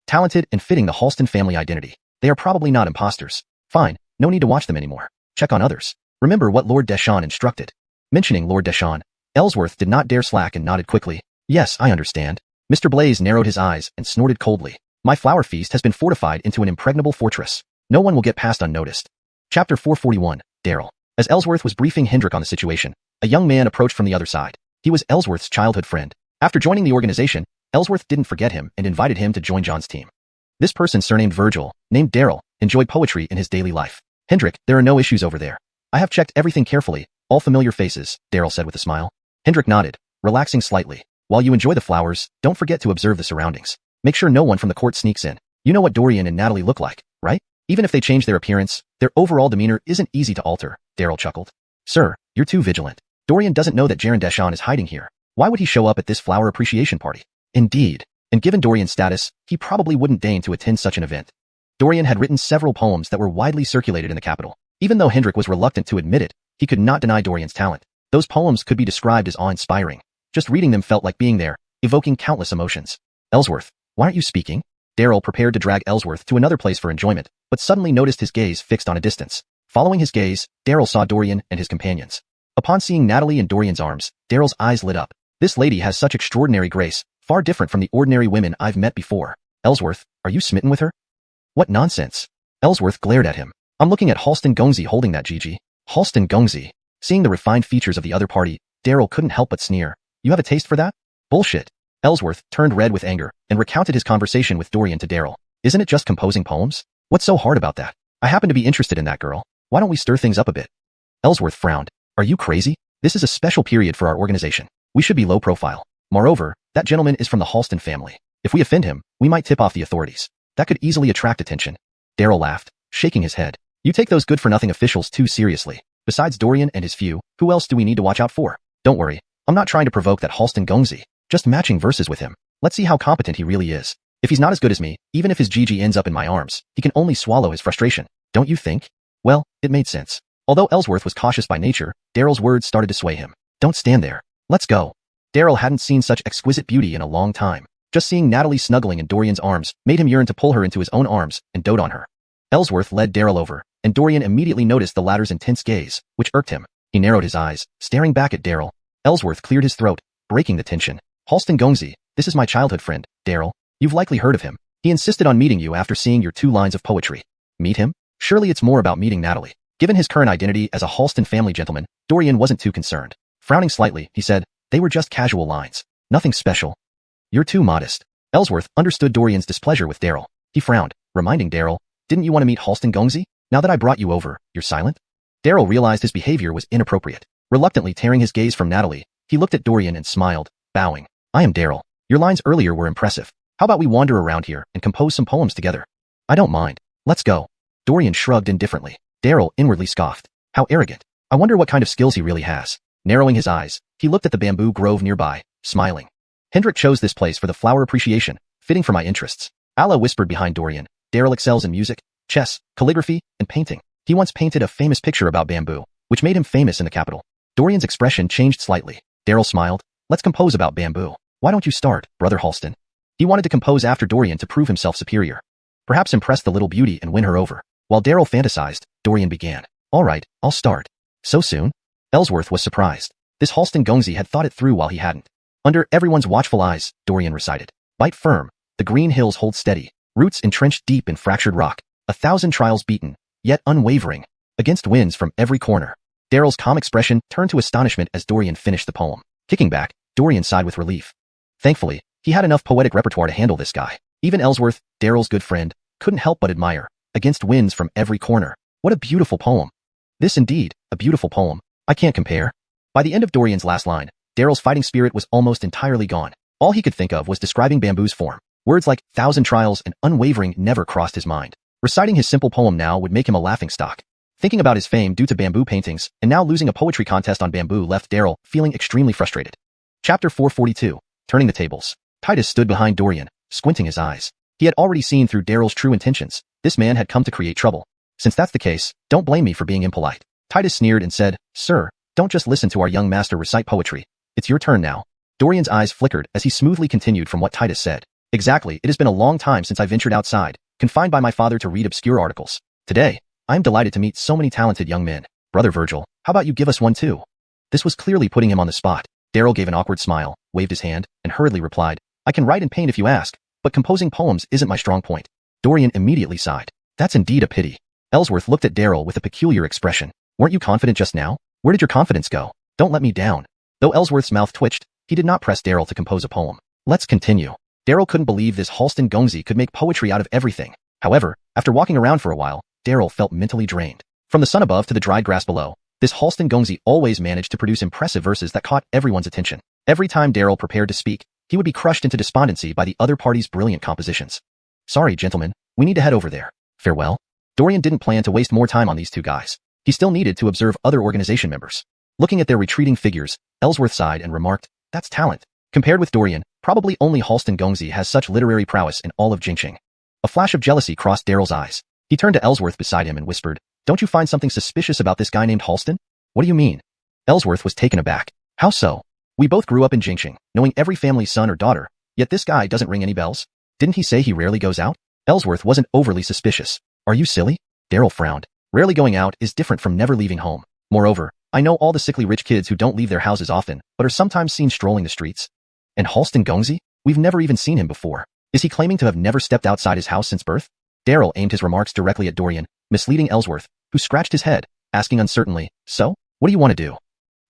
Talented and fitting the Halston family identity. They are probably not imposters. Fine, no need to watch them anymore. Check on others. Remember what Lord Deshawn instructed. Mentioning Lord Deshawn, Ellsworth did not dare slack and nodded quickly. Yes, I understand. Mr. Blaze narrowed his eyes and snorted coldly. My flower feast has been fortified into an impregnable fortress. No one will get past unnoticed. Chapter 441, Daryl. As Ellsworth was briefing Hendrik on the situation, a young man approached from the other side. He was Ellsworth's childhood friend. After joining the organization, Ellsworth didn't forget him and invited him to join John's team. This person, surnamed Virgil, named Daryl, enjoyed poetry in his daily life. Hendrik, there are no issues over there. I have checked everything carefully, all familiar faces, Daryl said with a smile. Hendrik nodded, relaxing slightly. While you enjoy the flowers, don't forget to observe the surroundings. Make sure no one from the court sneaks in. You know what Dorian and Natalie look like, right? Even if they change their appearance, their overall demeanor isn't easy to alter, Daryl chuckled. Sir, you're too vigilant. Dorian doesn't know that Jaren Deshawn is hiding here. Why would he show up at this flower appreciation party? Indeed. And given Dorian's status, he probably wouldn't deign to attend such an event. Dorian had written several poems that were widely circulated in the capital. Even though Hendrik was reluctant to admit it, he could not deny Dorian's talent. Those poems could be described as awe-inspiring. Just reading them felt like being there, evoking countless emotions. Ellsworth, why aren't you speaking? Daryl prepared to drag Ellsworth to another place for enjoyment, but suddenly noticed his gaze fixed on a distance. Following his gaze, Daryl saw Dorian and his companions. Upon seeing Natalie in Dorian's arms, Daryl's eyes lit up. This lady has such extraordinary grace, far different from the ordinary women I've met before. Ellsworth, are you smitten with her? What nonsense. Ellsworth glared at him. I'm looking at Halston Gongzi holding that Gigi. Halston Gongzi. Seeing the refined features of the other party, Daryl couldn't help but sneer. You have a taste for that? Bullshit. Ellsworth turned red with anger and recounted his conversation with Dorian to Daryl. Isn't it just composing poems? What's so hard about that? I happen to be interested in that girl. Why don't we stir things up a bit? Ellsworth frowned. Are you crazy? This is a special period for our organization. We should be low profile. Moreover, that gentleman is from the Halston family. If we offend him, we might tip off the authorities. That could easily attract attention. Daryl laughed, shaking his head. You take those good-for-nothing officials too seriously. Besides Dorian and his few, who else do we need to watch out for? Don't worry. I'm not trying to provoke that Halston Gongzi. Just matching verses with him. Let's see how competent he really is. If he's not as good as me, even if his Gigi ends up in my arms, he can only swallow his frustration. Don't you think? Well, it made sense. Although Ellsworth was cautious by nature, Daryl's words started to sway him. Don't stand there. Let's go. Daryl hadn't seen such exquisite beauty in a long time. Just seeing Natalie snuggling in Dorian's arms made him yearn to pull her into his own arms and dote on her. Ellsworth led Daryl over, and Dorian immediately noticed the latter's intense gaze, which irked him. He narrowed his eyes, staring back at Daryl. Ellsworth cleared his throat, breaking the tension. Halston Gongzi, this is my childhood friend, Daryl. You've likely heard of him. He insisted on meeting you after seeing your 2 lines of poetry. Meet him? Surely it's more about meeting Natalie. Given his current identity as a Halston family gentleman, Dorian wasn't too concerned. Frowning slightly, he said, they were just casual lines. Nothing special. You're too modest. Ellsworth understood Dorian's displeasure with Daryl. He frowned, reminding Daryl, didn't you want to meet Halston Gongzi? Now that I brought you over, you're silent? Daryl realized his behavior was inappropriate. Reluctantly tearing his gaze from Natalie, he looked at Dorian and smiled, bowing. I am Daryl. Your lines earlier were impressive. How about we wander around here and compose some poems together? I don't mind. Let's go. Dorian shrugged indifferently. Daryl inwardly scoffed. How arrogant. I wonder what kind of skills he really has. Narrowing his eyes, he looked at the bamboo grove nearby, smiling. Hendrik chose this place for the flower appreciation, fitting for my interests. Allah whispered behind Dorian. Daryl excels in music, chess, calligraphy, and painting. He once painted a famous picture about bamboo, which made him famous in the capital. Dorian's expression changed slightly. Daryl smiled. Let's compose about bamboo. Why don't you start, Brother Halston? He wanted to compose after Dorian to prove himself superior. Perhaps impress the little beauty and win her over. While Daryl fantasized, Dorian began. All right, I'll start. So soon? Ellsworth was surprised. This Halston Gongzi had thought it through while he hadn't. Under everyone's watchful eyes, Dorian recited. Bite firm. The green hills hold steady. Roots entrenched deep in fractured rock. 1,000 trials beaten, yet unwavering. Against winds from every corner. Daryl's calm expression turned to astonishment as Dorian finished the poem. Kicking back, Dorian sighed with relief. Thankfully, he had enough poetic repertoire to handle this guy. Even Ellsworth, Daryl's good friend, couldn't help but admire. Against winds from every corner. What a beautiful poem. This indeed, a beautiful poem. I can't compare. By the end of Dorian's last line, Daryl's fighting spirit was almost entirely gone. All he could think of was describing bamboo's form. Words like 1,000 trials and unwavering never crossed his mind. Reciting his simple poem now would make him a laughingstock. Thinking about his fame due to bamboo paintings and now losing a poetry contest on bamboo left Daryl feeling extremely frustrated. Chapter 442, Turning the Tables. Titus stood behind Dorian, squinting his eyes. He had already seen through Daryl's true intentions. This man had come to create trouble. Since that's the case, don't blame me for being impolite. Titus sneered and said, Sir, don't just listen to our young master recite poetry. It's your turn now. Dorian's eyes flickered as he smoothly continued from what Titus said. Exactly, it has been a long time since I ventured outside, confined by my father to read obscure articles. Today, I am delighted to meet so many talented young men. Brother Virgil, how about you give us one too? This was clearly putting him on the spot. Darrow gave an awkward smile, waved his hand, and hurriedly replied, I can write and paint if you ask, but composing poems isn't my strong point. Dorian immediately sighed. That's indeed a pity. Ellsworth looked at Darrow with a peculiar expression. Weren't you confident just now? Where did your confidence go? Don't let me down. Though Ellsworth's mouth twitched, he did not press Darrow to compose a poem. Let's continue. Darrow couldn't believe this Halston Gongzi could make poetry out of everything. However, after walking around for a while, Darrow felt mentally drained. From the sun above to the dried grass below, this Halston Gongzi always managed to produce impressive verses that caught everyone's attention. Every time Darrow prepared to speak, he would be crushed into despondency by the other party's brilliant compositions. Sorry, gentlemen, we need to head over there. Farewell. Dorian didn't plan to waste more time on these two guys. He still needed to observe other organization members. Looking at their retreating figures, Ellsworth sighed and remarked, that's talent. Compared with Dorian, probably only Halston Gongzi has such literary prowess in all of Jingqing. A flash of jealousy crossed Darrow's eyes. He turned to Ellsworth beside him and whispered, don't you find something suspicious about this guy named Halston? What do you mean? Ellsworth was taken aback. How so? We both grew up in Jingqing, knowing every family's son or daughter, yet this guy doesn't ring any bells. Didn't he say he rarely goes out? Ellsworth wasn't overly suspicious. Are you silly? Darrow frowned. Rarely going out is different from never leaving home. Moreover, I know all the sickly rich kids who don't leave their houses often, but are sometimes seen strolling the streets. And Halston Gongzi? We've never even seen him before. Is he claiming to have never stepped outside his house since birth? Darrow aimed his remarks directly at Dorian, misleading Ellsworth, who scratched his head, asking uncertainly, so, what do you want to do?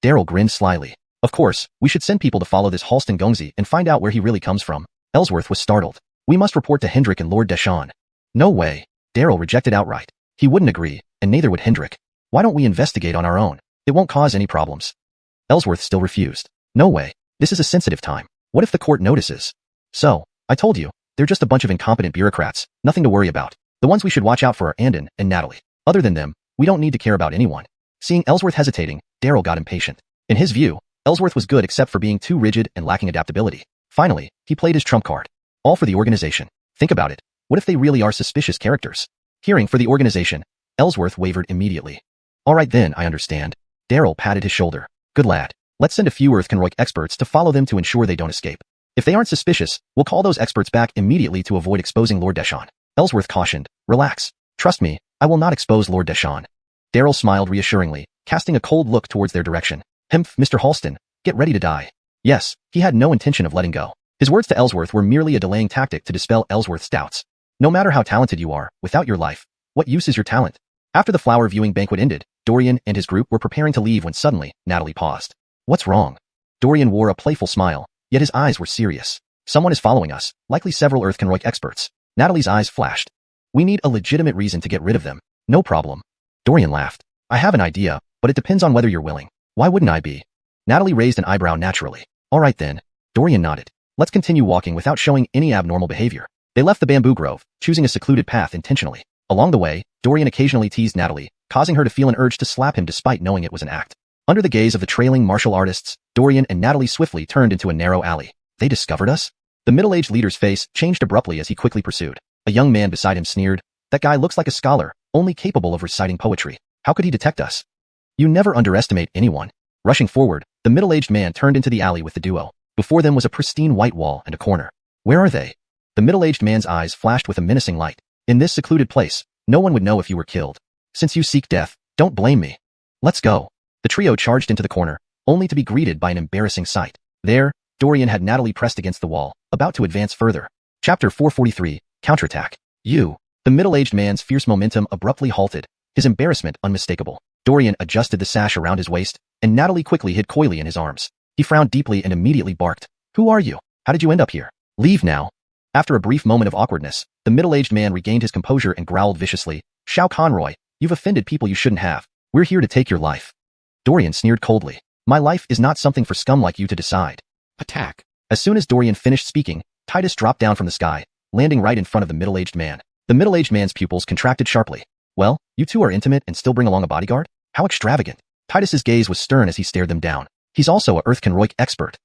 Darrow grinned slyly. Of course, we should send people to follow this Halston Gongzi and find out where he really comes from. Ellsworth was startled. We must report to Hendrik and Lord Deshawn. No way. Darrow rejected outright. He wouldn't agree, and neither would Hendrik. Why don't we investigate on our own? It won't cause any problems. Ellsworth still refused. No way. This is a sensitive time. What if the court notices? So, I told you, they're just a bunch of incompetent bureaucrats, nothing to worry about. The ones we should watch out for are Andon and Natalie. Other than them, we don't need to care about anyone. Seeing Ellsworth hesitating, Darrow got impatient. In his view, Ellsworth was good except for being too rigid and lacking adaptability. Finally, he played his trump card. All for the organization. Think about it. What if they really are suspicious characters? Hearing for the organization, Ellsworth wavered immediately. All right then, I understand. Darrow patted his shoulder. Good lad. Let's send a few Earth-Conroy experts to follow them to ensure they don't escape. If they aren't suspicious, we'll call those experts back immediately to avoid exposing Lord Deshawn. Ellsworth cautioned. Relax. Trust me, I will not expose Lord Deshawn. Darrow smiled reassuringly, casting a cold look towards their direction. Hemph, Mr. Halston, get ready to die. Yes, he had no intention of letting go. His words to Ellsworth were merely a delaying tactic to dispel Ellsworth's doubts. No matter how talented you are, without your life, what use is your talent? After the flower viewing banquet ended, Dorian and his group were preparing to leave when suddenly, Natalie paused. What's wrong? Dorian wore a playful smile, yet his eyes were serious. Someone is following us, likely several Earth-Conroy experts. Natalie's eyes flashed. We need a legitimate reason to get rid of them. No problem. Dorian laughed. I have an idea, but it depends on whether you're willing. Why wouldn't I be? Natalie raised an eyebrow naturally. All right then. Dorian nodded. Let's continue walking without showing any abnormal behavior. They left the bamboo grove, choosing a secluded path intentionally. Along the way, Dorian occasionally teased Natalie, causing her to feel an urge to slap him despite knowing it was an act. Under the gaze of the trailing martial artists, Dorian and Natalie swiftly turned into a narrow alley. They discovered us? The middle-aged leader's face changed abruptly as he quickly pursued. A young man beside him sneered. That guy looks like a scholar, only capable of reciting poetry. How could he detect us? You never underestimate anyone. Rushing forward, the middle-aged man turned into the alley with the duo. Before them was a pristine white wall and a corner. Where are they? The middle-aged man's eyes flashed with a menacing light. In this secluded place, no one would know if you were killed. Since you seek death, don't blame me. Let's go. The trio charged into the corner, only to be greeted by an embarrassing sight. There, Dorian had Natalie pressed against the wall, about to advance further. Chapter 443, Counterattack. You. The middle-aged man's fierce momentum abruptly halted, his embarrassment unmistakable. Dorian adjusted the sash around his waist, and Natalie quickly hid coyly in his arms. He frowned deeply and immediately barked. Who are you? How did you end up here? Leave now. After a brief moment of awkwardness, the middle-aged man regained his composure and growled viciously. Shao Conroy, you've offended people you shouldn't have. We're here to take your life. Dorian sneered coldly. My life is not something for scum like you to decide. Attack. As soon as Dorian finished speaking, Titus dropped down from the sky, landing right in front of the middle-aged man. The middle-aged man's pupils contracted sharply. Well, you two are intimate and still bring along a bodyguard? How extravagant. Titus's gaze was stern as he stared them down. He's also a Earth-Conroy expert.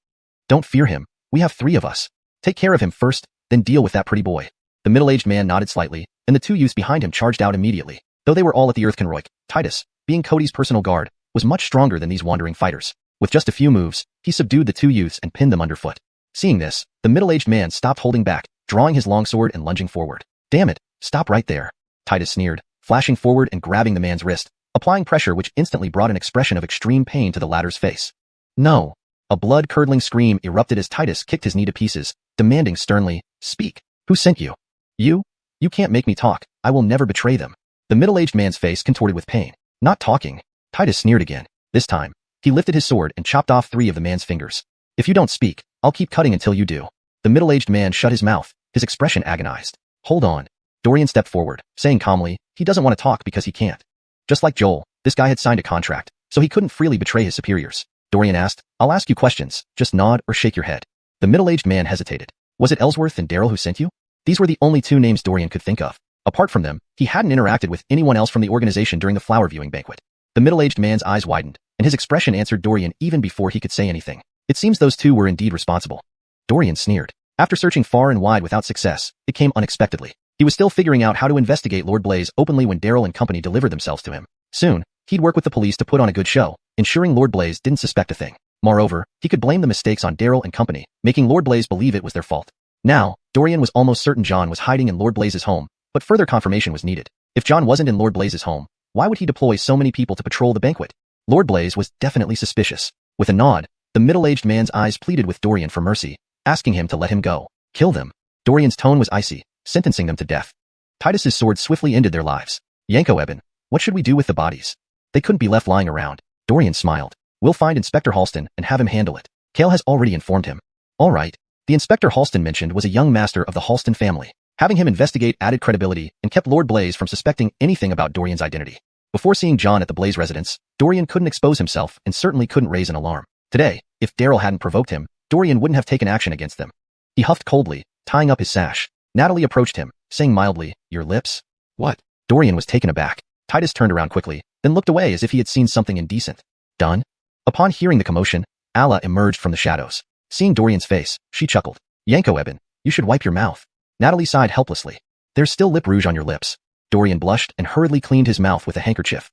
Don't fear him. We have 3 of us. Take care of him first, then deal with that pretty boy. The middle-aged man nodded slightly, and the 2 youths behind him charged out immediately. Though they were all at the Earth-Conroy, Titus, being Cody's personal guard, was much stronger than these wandering fighters. With just a few moves, he subdued the 2 youths and pinned them underfoot. Seeing this, the middle-aged man stopped holding back, drawing his longsword and lunging forward. Damn it, stop right there. Titus sneered, flashing forward and grabbing the man's wrist, applying pressure which instantly brought an expression of extreme pain to the latter's face. No. A blood-curdling scream erupted as Titus kicked his knee to pieces, demanding sternly, "Speak. Who sent you?" "You? You can't make me talk. I will never betray them." The middle-aged man's face contorted with pain. "Not talking." Titus sneered again. This time, he lifted his sword and chopped off 3 of the man's fingers. "If you don't speak, I'll keep cutting until you do." The middle-aged man shut his mouth, his expression agonized. "Hold on." Dorian stepped forward, saying calmly, he doesn't want to talk because he can't. Just like Joel, this guy had signed a contract, so he couldn't freely betray his superiors. Dorian asked, "I'll ask you questions, just nod or shake your head." The middle-aged man hesitated. "Was it Ellsworth and Daryl who sent you?" These were the only 2 names Dorian could think of. Apart from them, he hadn't interacted with anyone else from the organization during the flower viewing banquet. The middle-aged man's eyes widened, and his expression answered Dorian even before he could say anything. It seems those 2 were indeed responsible. Dorian sneered. After searching far and wide without success, it came unexpectedly. He was still figuring out how to investigate Lord Blaze openly when Daryl and company delivered themselves to him. Soon, he'd work with the police to put on a good show, ensuring Lord Blaze didn't suspect a thing. Moreover, he could blame the mistakes on Daryl and company, making Lord Blaze believe it was their fault. Now, Dorian was almost certain John was hiding in Lord Blaze's home, but further confirmation was needed. If John wasn't in Lord Blaze's home, why would he deploy so many people to patrol the banquet? Lord Blaze was definitely suspicious. With a nod, the middle-aged man's eyes pleaded with Dorian for mercy, asking him to let him go. Kill them. Dorian's tone was icy, sentencing them to death. Titus's sword swiftly ended their lives. Yanko Eben, what should we do with the bodies? They couldn't be left lying around. Dorian smiled. We'll find Inspector Halston and have him handle it. Kale has already informed him. All right. The Inspector Halston mentioned was a young master of the Halston family. Having him investigate added credibility and kept Lord Blaze from suspecting anything about Dorian's identity. Before seeing John at the Blaze residence, Dorian couldn't expose himself and certainly couldn't raise an alarm. Today, if Daryl hadn't provoked him, Dorian wouldn't have taken action against them. He huffed coldly, tying up his sash. Natalie approached him, saying mildly, "Your lips?" "What?" Dorian was taken aback. Titus turned around quickly, then looked away as if he had seen something indecent. "Done?" Upon hearing the commotion, Alla emerged from the shadows. Seeing Dorian's face, she chuckled. "Yanko Eben, you should wipe your mouth." Natalie sighed helplessly. "There's still lip rouge on your lips." Dorian blushed and hurriedly cleaned his mouth with a handkerchief.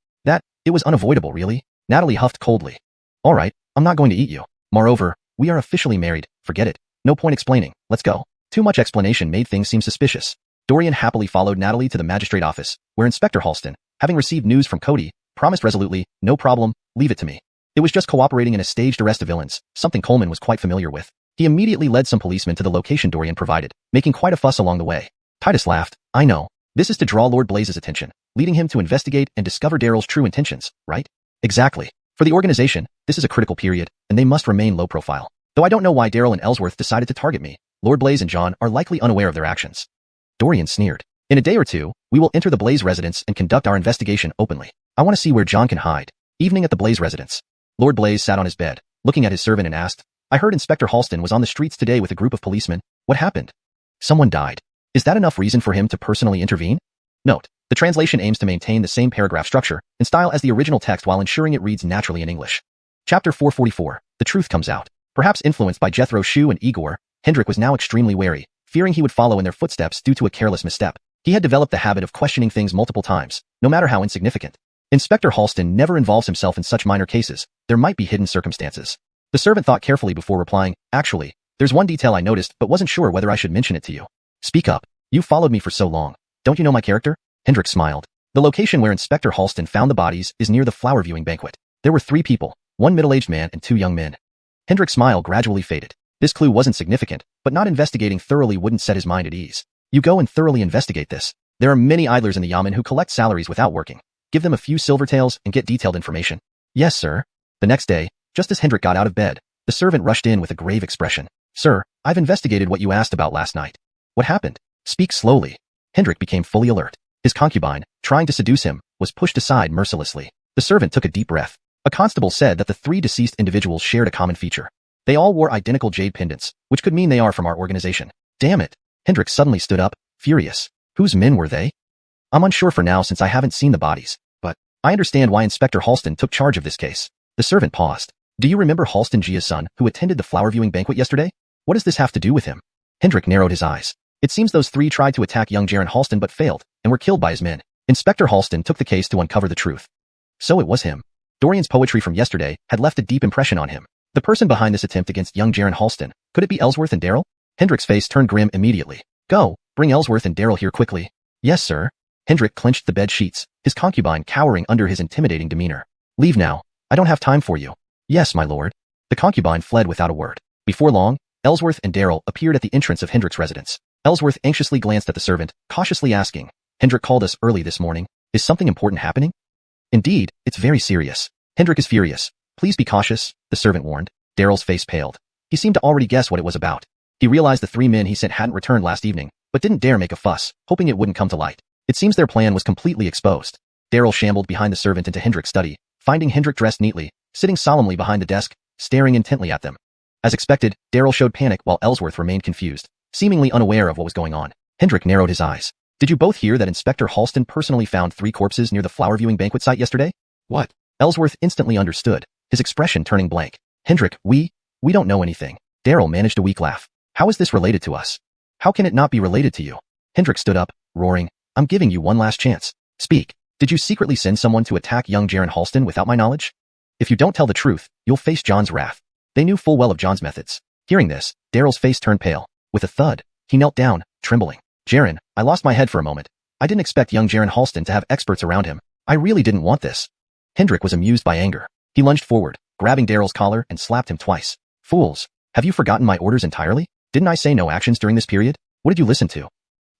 It was unavoidable, really. Natalie huffed coldly. "All right, I'm not going to eat you. Moreover, we are officially married, forget it. No point explaining, let's go." Too much explanation made things seem suspicious. Dorian happily followed Natalie to the magistrate office, where Inspector Halston, having received news from Cody, promised resolutely, "No problem, leave it to me." It was just cooperating in a staged arrest of villains, something Coleman was quite familiar with. He immediately led some policemen to the location Dorian provided, making quite a fuss along the way. Titus laughed. "I know. This is to draw Lord Blaze's attention, leading him to investigate and discover Daryl's true intentions, right?" "Exactly. For the organization, this is a critical period, and they must remain low profile. Though I don't know why Daryl and Ellsworth decided to target me. Lord Blaze and John are likely unaware of their actions." Dorian sneered. "In a day or 2, we will enter the Blaze residence and conduct our investigation openly. I want to see where John can hide." Evening at the Blaze residence. Lord Blaze sat on his bed, looking at his servant and asked, "I heard Inspector Halston was on the streets today with a group of policemen. What happened?" "Someone died." "Is that enough reason for him to personally intervene?" Note: the translation aims to maintain the same paragraph structure and style as the original text while ensuring it reads naturally in English. Chapter 444. The truth comes out. Perhaps influenced by Jethro, Shu, and Igor, Hendrik was now extremely wary, fearing he would follow in their footsteps due to a careless misstep. He had developed the habit of questioning things multiple times, no matter how insignificant. Inspector Halston never involves himself in such minor cases. There might be hidden circumstances. The servant thought carefully before replying, "Actually, there's one detail I noticed but wasn't sure whether I should mention it to you." "Speak up. You followed me for so long. Don't you know my character?" Hendrik smiled. The location where Inspector Halston found the bodies is near the flower viewing banquet. There were 3 people, 1 middle-aged man and 2 young men. Hendrik's smile gradually faded. This clue wasn't significant, but not investigating thoroughly wouldn't set his mind at ease. You go and thoroughly investigate this. There are many idlers in the Yamen who collect salaries without working. Give them a few silvertails and get detailed information. "Yes, sir." The next day, just as Hendrik got out of bed, the servant rushed in with a grave expression. "Sir, I've investigated what you asked about last night." "What happened?" "Speak slowly." Hendrik became fully alert. His concubine, trying to seduce him, was pushed aside mercilessly. The servant took a deep breath. A constable said that the 3 deceased individuals shared a common feature. They all wore identical jade pendants, which could mean they are from our organization. Damn it. Hendrik suddenly stood up, furious. Whose men were they? "I'm unsure for now since I haven't seen the bodies, but I understand why Inspector Halston took charge of this case." The servant paused. "Do you remember Halston Gia's son who attended the flower viewing banquet yesterday? What does this have to do with him?" Hendrik narrowed his eyes. It seems those 3 tried to attack young Jaren Halston but failed, and were killed by his men. Inspector Halston took the case to uncover the truth. So it was him. Dorian's poetry from yesterday had left a deep impression on him. The person behind this attempt against young Jaren Halston, could it be Ellsworth and Daryl? Hendrik's face turned grim immediately. Go, bring Ellsworth and Daryl here quickly. Yes, sir. Hendrik clenched the bed sheets, his concubine cowering under his intimidating demeanor. Leave now. I don't have time for you. Yes, my lord. The concubine fled without a word. Before long, Ellsworth and Daryl appeared at the entrance of Hendrik's residence. Ellsworth anxiously glanced at the servant, cautiously asking, Hendrik called us early this morning. Is something important happening? Indeed, it's very serious. Hendrik is furious. Please be cautious, the servant warned. Daryl's face paled. He seemed to already guess what it was about. He realized the 3 men he sent hadn't returned last evening, but didn't dare make a fuss, hoping it wouldn't come to light. It seems their plan was completely exposed. Daryl shambled behind the servant into Hendrik's study, finding Hendrik dressed neatly, sitting solemnly behind the desk, staring intently at them. As expected, Daryl showed panic while Ellsworth remained confused, seemingly unaware of what was going on. Hendrik narrowed his eyes. Did you both hear that Inspector Halston personally found 3 corpses near the flower viewing banquet site yesterday? What? Ellsworth instantly understood, his expression turning blank. Hendrik, we don't know anything. Daryl managed a weak laugh. How is this related to us? How can it not be related to you? Hendrik stood up, roaring, I'm giving you one last chance. Speak. Did you secretly send someone to attack young Jaren Halston without my knowledge? If you don't tell the truth, you'll face John's wrath. They knew full well of John's methods. Hearing this, Daryl's face turned pale. With a thud, he knelt down, trembling. Jaren, I lost my head for a moment. I didn't expect young Jaren Halston to have experts around him. I really didn't want this. Hendrik was amused by anger. He lunged forward, grabbing Daryl's collar and slapped him twice. Fools, have you forgotten my orders entirely? Didn't I say no actions during this period? What did you listen to?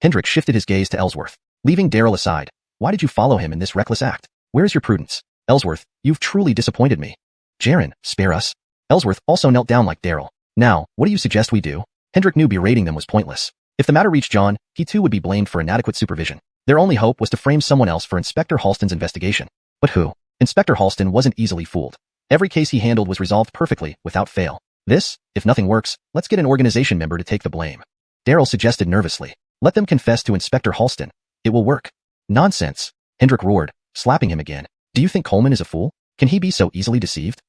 Hendrik shifted his gaze to Ellsworth, leaving Daryl aside. Why did you follow him in this reckless act? Where's your prudence? Ellsworth, you've truly disappointed me. Jaren, spare us. Ellsworth also knelt down like Daryl. Now, what do you suggest we do? Hendrik knew berating them was pointless. If the matter reached John, he too would be blamed for inadequate supervision. Their only hope was to frame someone else for Inspector Halston's investigation. But who? Inspector Halston wasn't easily fooled. Every case he handled was resolved perfectly, without fail. This, if nothing works, let's get an organization member to take the blame. Daryl suggested nervously. Let them confess to Inspector Halston. It will work. Nonsense. Hendrik roared, slapping him again. Do you think Coleman is a fool? Can he be so easily deceived?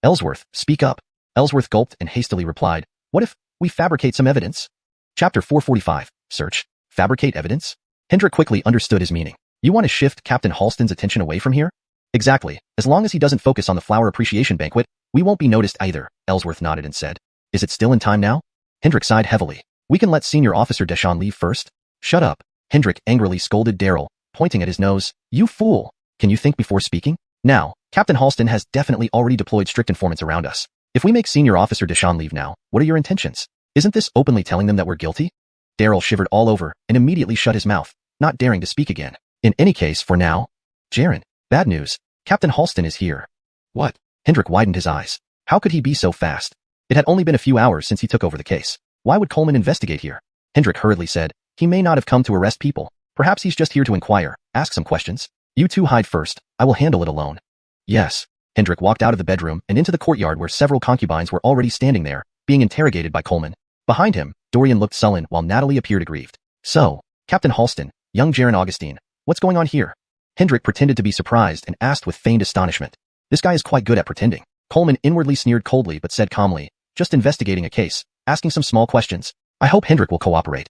Ellsworth, speak up. Ellsworth gulped and hastily replied. What if we fabricate some evidence? Chapter 445. Search. Fabricate evidence? Hendrik quickly understood his meaning. You want to shift Captain Halston's attention away from here? Exactly. As long as he doesn't focus on the flower appreciation banquet, we won't be noticed either, Ellsworth nodded and said. Is it still in time now? Hendrik sighed heavily. We can let Senior Officer Deschamps leave first. Shut up. Hendrik angrily scolded Daryl, pointing at his nose. You fool. Can you think before speaking? Now, Captain Halston has definitely already deployed strict informants around us. If we make Senior Officer Deschamps leave now, what are your intentions? Isn't this openly telling them that we're guilty? Daryl shivered all over and immediately shut his mouth, not daring to speak again. In any case, for now. Jaren, bad news. Captain Halston is here. What? Hendrik widened his eyes. How could he be so fast? It had only been a few hours since he took over the case. Why would Coleman investigate here? Hendrik hurriedly said. He may not have come to arrest people. Perhaps he's just here to inquire, ask some questions. You two hide first. I will handle it alone. Yes. Hendrik walked out of the bedroom and into the courtyard where several concubines were already standing there, being interrogated by Coleman. Behind him, Dorian looked sullen while Natalie appeared aggrieved. So, Captain Halston, young Jaren Augustine, what's going on here? Hendrik pretended to be surprised and asked with feigned astonishment. This guy is quite good at pretending. Coleman inwardly sneered coldly but said calmly, just investigating a case, asking some small questions. I hope Hendrik will cooperate.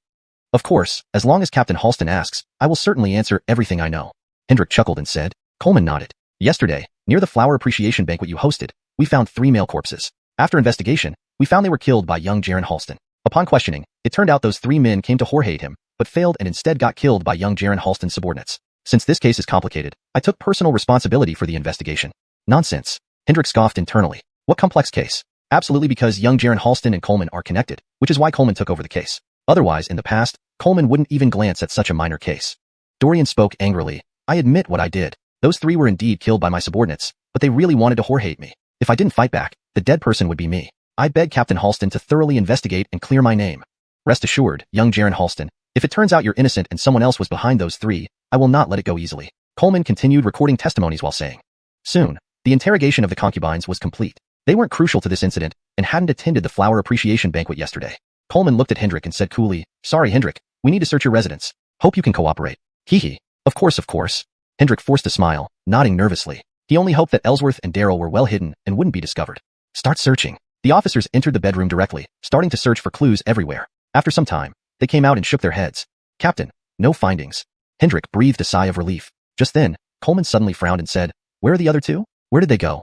Of course, as long as Captain Halston asks, I will certainly answer everything I know. Hendrik chuckled and said. Coleman nodded. Yesterday, near the flower appreciation banquet you hosted, we found 3 male corpses. After investigation, we found they were killed by young Jaren Halston. Upon questioning, it turned out those 3 men came to horhate him, but failed and instead got killed by young Jaren Halston's subordinates. Since this case is complicated, I took personal responsibility for the investigation. Nonsense. Hendrik scoffed internally. What complex case? Absolutely, because young Jaren Halston and Coleman are connected, which is why Coleman took over the case. Otherwise, in the past, Coleman wouldn't even glance at such a minor case. Dorian spoke angrily. I admit what I did. Those 3 were indeed killed by my subordinates, but they really wanted to horhate me. If I didn't fight back, the dead person would be me. I beg Captain Halston to thoroughly investigate and clear my name. Rest assured, young Jaren Halston, if it turns out you're innocent and someone else was behind those 3, I will not let it go easily. Coleman continued recording testimonies while saying. Soon, the interrogation of the concubines was complete. They weren't crucial to this incident and hadn't attended the flower appreciation banquet yesterday. Coleman looked at Hendrik and said coolly, Sorry Hendrik, we need to search your residence. Hope you can cooperate. Hee. Of course. Hendrik forced a smile, nodding nervously. He only hoped that Ellsworth and Daryl were well hidden and wouldn't be discovered. Start searching. The officers entered the bedroom directly, starting to search for clues everywhere. After some time, they came out and shook their heads. Captain, no findings. Hendrik breathed a sigh of relief. Just then, Coleman suddenly frowned and said, Where are the other 2? Where did they go?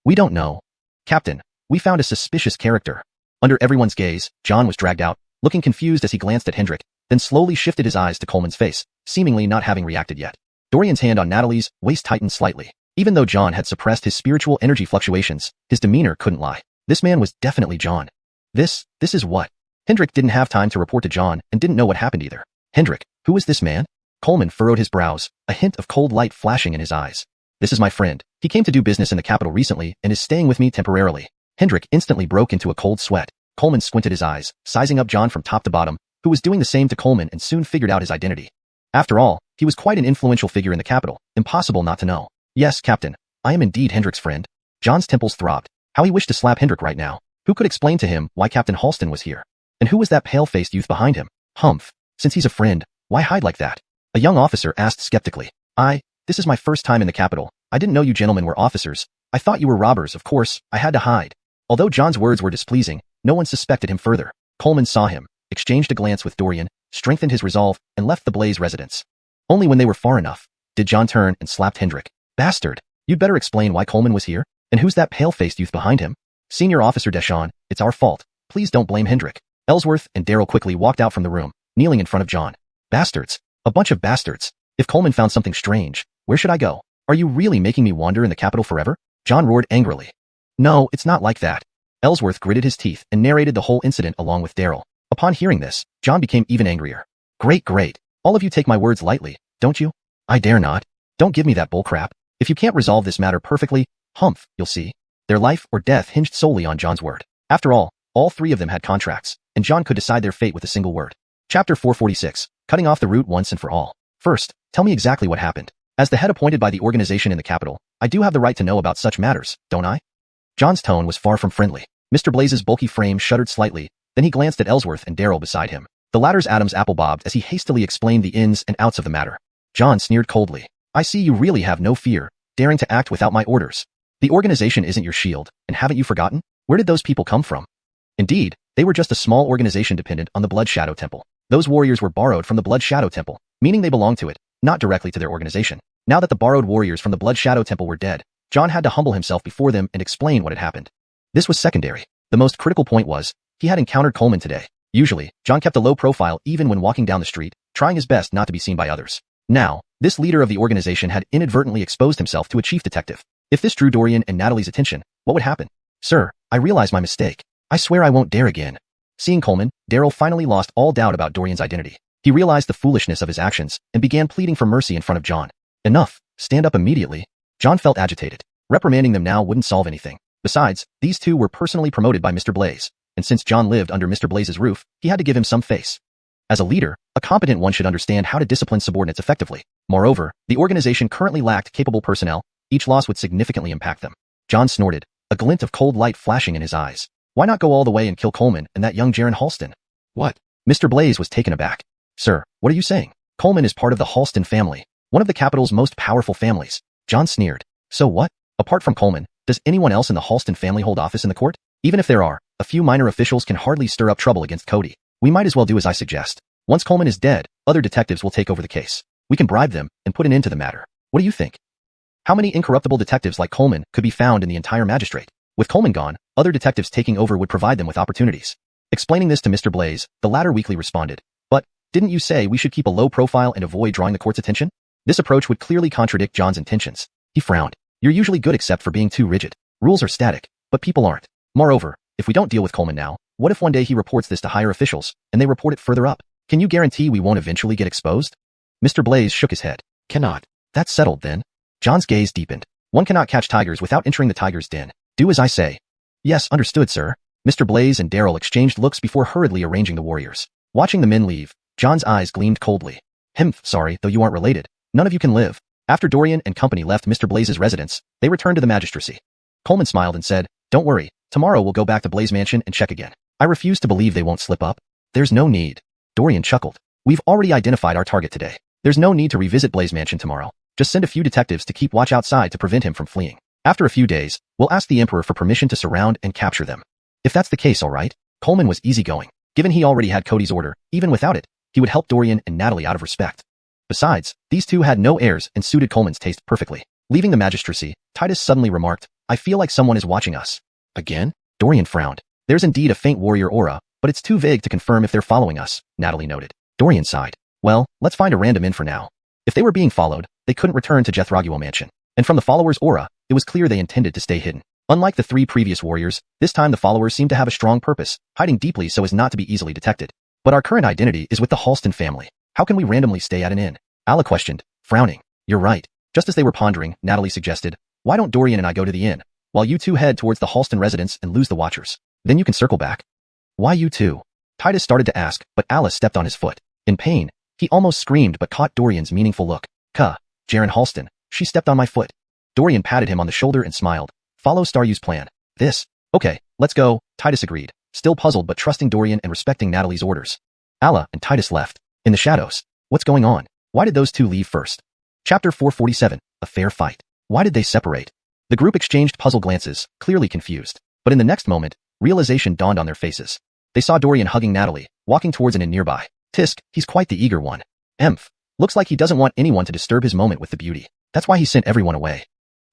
We don't know. Captain, we found a suspicious character. Under everyone's gaze, John was dragged out, looking confused as he glanced at Hendrik, then slowly shifted his eyes to Coleman's face, seemingly not having reacted yet. Dorian's hand on Natalie's waist tightened slightly. Even though John had suppressed his spiritual energy fluctuations, his demeanor couldn't lie. This man was definitely John. This is what? Hendrik didn't have time to report to John and didn't know what happened either. Hendrik, who is this man? Coleman furrowed his brows, a hint of cold light flashing in his eyes. This is my friend. He came to do business in the capital recently and is staying with me temporarily. Hendrik instantly broke into a cold sweat. Coleman squinted his eyes, sizing up John from top to bottom, who was doing the same to Coleman and soon figured out his identity. After all, he was quite an influential figure in the capital, impossible not to know. Yes, Captain, I am indeed Hendrik's friend. John's temples throbbed. How he wished to slap Hendrik right now. Who could explain to him why Captain Halston was here? And who was that pale-faced youth behind him? Humph. Since he's a friend, why hide like that? A young officer asked skeptically. This is my first time in the capital. I didn't know you gentlemen were officers. I thought you were robbers, of course, I had to hide. Although John's words were displeasing, no one suspected him further. Coleman saw him, exchanged a glance with Dorian, strengthened his resolve, and left the Blaze residence. Only when they were far enough did John turn and slapped Hendrik. Bastard! You'd better explain why Coleman was here, and who's that pale-faced youth behind him? Senior Officer Deschamps, it's our fault. Please don't blame Hendrik. Ellsworth and Darrow quickly walked out from the room, kneeling in front of John. Bastards. A bunch of bastards. If Coleman found something strange, where should I go? Are you really making me wander in the capital forever? John roared angrily. No, it's not like that. Ellsworth gritted his teeth and narrated the whole incident along with Darryl. Upon hearing this, John became even angrier. Great. All of you take my words lightly, don't you? I dare not. Don't give me that bullcrap. If you can't resolve this matter perfectly, humph, you'll see. Their life or death hinged solely on John's word. After all three of them had contracts, and John could decide their fate with a single word. Chapter 446, Cutting Off the Root Once and for All. First, tell me exactly what happened. As the head appointed by the organization in the capital, I do have the right to know about such matters, don't I? John's tone was far from friendly. Mr. Blaze's bulky frame shuddered slightly, then he glanced at Ellsworth and Darryl beside him. The latter's Adam's apple bobbed as he hastily explained the ins and outs of the matter. John sneered coldly. I see you really have no fear, daring to act without my orders. The organization isn't your shield, and haven't you forgotten? Where did those people come from? Indeed, they were just a small organization dependent on the Blood Shadow Temple. Those warriors were borrowed from the Blood Shadow Temple, meaning they belonged to it, not directly to their organization. Now that the borrowed warriors from the Blood Shadow Temple were dead, John had to humble himself before them and explain what had happened. This was secondary. The most critical point was, he had encountered Coleman today. Usually, John kept a low profile even when walking down the street, trying his best not to be seen by others. Now, this leader of the organization had inadvertently exposed himself to a chief detective. If this drew Dorian and Natalie's attention, what would happen? Sir, I realize my mistake. I swear I won't dare again. Seeing Coleman, Darryl finally lost all doubt about Dorian's identity. He realized the foolishness of his actions and began pleading for mercy in front of John. Enough. Stand up immediately. John felt agitated. Reprimanding them now wouldn't solve anything. Besides, these two were personally promoted by Mr. Blaze, and since John lived under Mr. Blaze's roof, he had to give him some face. As a leader, a competent one should understand how to discipline subordinates effectively. Moreover, the organization currently lacked capable personnel. Each loss would significantly impact them. John snorted, a glint of cold light flashing in his eyes. Why not go all the way and kill Coleman and that young Jaren Halston? What? Mr. Blaze was taken aback. Sir, what are you saying? Coleman is part of the Halston family, one of the capital's most powerful families. John sneered. So what? Apart from Coleman, does anyone else in the Halston family hold office in the court? Even if there are, a few minor officials can hardly stir up trouble against Cody. We might as well do as I suggest. Once Coleman is dead, other detectives will take over the case. We can bribe them and put an end to the matter. What do you think? How many incorruptible detectives like Coleman could be found in the entire magistrate? With Coleman gone, other detectives taking over would provide them with opportunities. Explaining this to Mr. Blaze, the latter weakly responded. But, didn't you say we should keep a low profile and avoid drawing the court's attention? This approach would clearly contradict John's intentions. He frowned. You're usually good except for being too rigid. Rules are static, but people aren't. Moreover, if we don't deal with Coleman now, what if one day he reports this to higher officials, and they report it further up? Can you guarantee we won't eventually get exposed? Mr. Blaze shook his head. Cannot. That's settled then. John's gaze deepened. One cannot catch tigers without entering the tiger's den. Do as I say. Yes, understood, sir. Mr. Blaze and Darryl exchanged looks before hurriedly arranging the warriors. Watching the men leave, John's eyes gleamed coldly. Sorry, though you aren't related. None of you can live. After Dorian and company left Mr. Blaze's residence, they returned to the magistracy. Coleman smiled and said, Don't worry, tomorrow we'll go back to Blaze Mansion and check again. I refuse to believe they won't slip up. There's no need. Dorian chuckled. We've already identified our target today. There's no need to revisit Blaze Mansion tomorrow. Just send a few detectives to keep watch outside to prevent him from fleeing. After a few days, we'll ask the Emperor for permission to surround and capture them. If that's the case, all right. Coleman was easygoing. Given he already had Cody's order, even without it, he would help Dorian and Natalie out of respect. Besides, these two had no heirs and suited Coleman's taste perfectly. Leaving the magistracy, Titus suddenly remarked, I feel like someone is watching us. Again? Dorian frowned. There's indeed a faint warrior aura, but it's too vague to confirm if they're following us, Natalie noted. Dorian sighed. Well, let's find a random inn for now. If they were being followed, they couldn't return to Jethraguo Mansion. And from the followers' aura, it was clear they intended to stay hidden. Unlike the 3 previous warriors, this time the followers seemed to have a strong purpose, hiding deeply so as not to be easily detected. But our current identity is with the Halston family. How can we randomly stay at an inn? Alla questioned, frowning. You're right. Just as they were pondering, Natalie suggested, why don't Dorian and I go to the inn, while you two head towards the Halston residence and lose the Watchers? Then you can circle back. Why you two? Titus started to ask, but Alice stepped on his foot. In pain, he almost screamed but caught Dorian's meaningful look. Jaren Halston, she stepped on my foot. Dorian patted him on the shoulder and smiled. Follow Staryu's plan. Okay, let's go, Titus agreed, still puzzled but trusting Dorian and respecting Natalie's orders. Alla and Titus left. In the shadows. What's going on? Why did those two leave first? Chapter 447, A Fair Fight. Why did they separate? The group exchanged puzzled glances, clearly confused. But in the next moment, realization dawned on their faces. They saw Dorian hugging Natalie, walking towards an inn nearby. Tisk, he's quite the eager one. Emph. Looks like he doesn't want anyone to disturb his moment with the beauty. That's why he sent everyone away.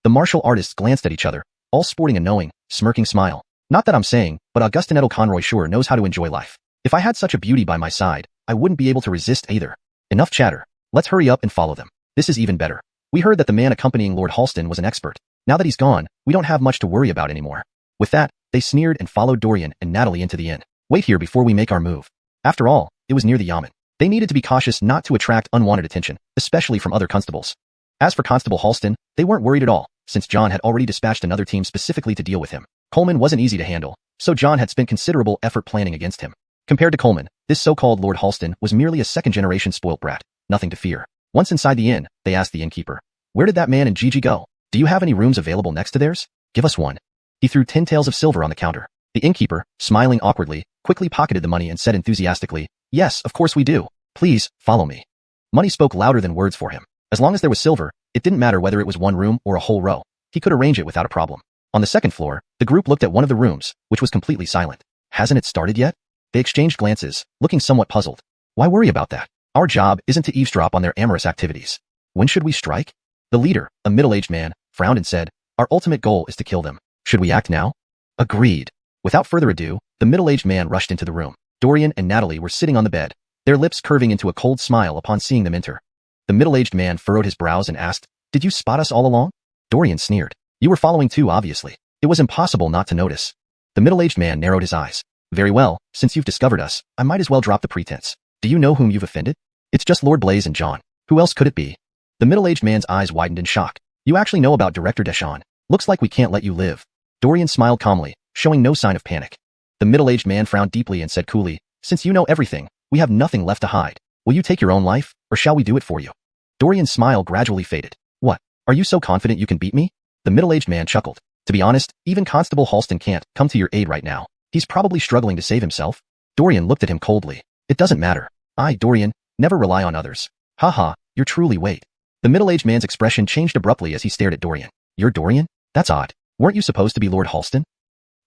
The martial artists glanced at each other, all sporting a knowing, smirking smile. Not that I'm saying, but Augustinetto Conroy sure knows how to enjoy life. If I had such a beauty by my side, I wouldn't be able to resist either. Enough chatter. Let's hurry up and follow them. This is even better. We heard that the man accompanying Lord Halston was an expert. Now that he's gone, we don't have much to worry about anymore. With that, they sneered and followed Dorian and Natalie into the inn. Wait here before we make our move. After all, it was near the yamen. They needed to be cautious not to attract unwanted attention, especially from other constables. As for Constable Halston, they weren't worried at all, since John had already dispatched another team specifically to deal with him. Coleman wasn't easy to handle, so John had spent considerable effort planning against him. Compared to Coleman, this so-called Lord Halston was merely a second-generation spoilt brat, nothing to fear. Once inside the inn, they asked the innkeeper, where did that man and Gigi go? Do you have any rooms available next to theirs? Give us one. He threw 10 taels of silver on the counter. The innkeeper, smiling awkwardly, quickly pocketed the money and said enthusiastically, yes, of course we do. Please, follow me. Money spoke louder than words for him. As long as there was silver, it didn't matter whether it was one room or a whole row. He could arrange it without a problem. On the second floor, the group looked at one of the rooms, which was completely silent. Hasn't it started yet? They exchanged glances, looking somewhat puzzled. Why worry about that? Our job isn't to eavesdrop on their amorous activities. When should we strike? The leader, a middle-aged man, frowned and said, our ultimate goal is to kill them. Should we act now? Agreed. Without further ado, the middle-aged man rushed into the room. Dorian and Natalie were sitting on the bed, their lips curving into a cold smile upon seeing them enter. The middle-aged man furrowed his brows and asked, did you spot us all along? Dorian sneered. You were following too, obviously. It was impossible not to notice. The middle-aged man narrowed his eyes. Very well, since you've discovered us, I might as well drop the pretense. Do you know whom you've offended? It's just Lord Blaze and John. Who else could it be? The middle-aged man's eyes widened in shock. You actually know about Director Deschamps. Looks like we can't let you live. Dorian smiled calmly, showing no sign of panic. The middle-aged man frowned deeply and said coolly, since you know everything, we have nothing left to hide. Will you take your own life, or shall we do it for you? Dorian's smile gradually faded. What? Are you so confident you can beat me? The middle-aged man chuckled. To be honest, even Constable Halston can't come to your aid right now. He's probably struggling to save himself. Dorian looked at him coldly. It doesn't matter. I, Dorian, never rely on others. Haha, you're truly wait. The middle-aged man's expression changed abruptly as he stared at Dorian. You're Dorian? That's odd. Weren't you supposed to be Lord Halston?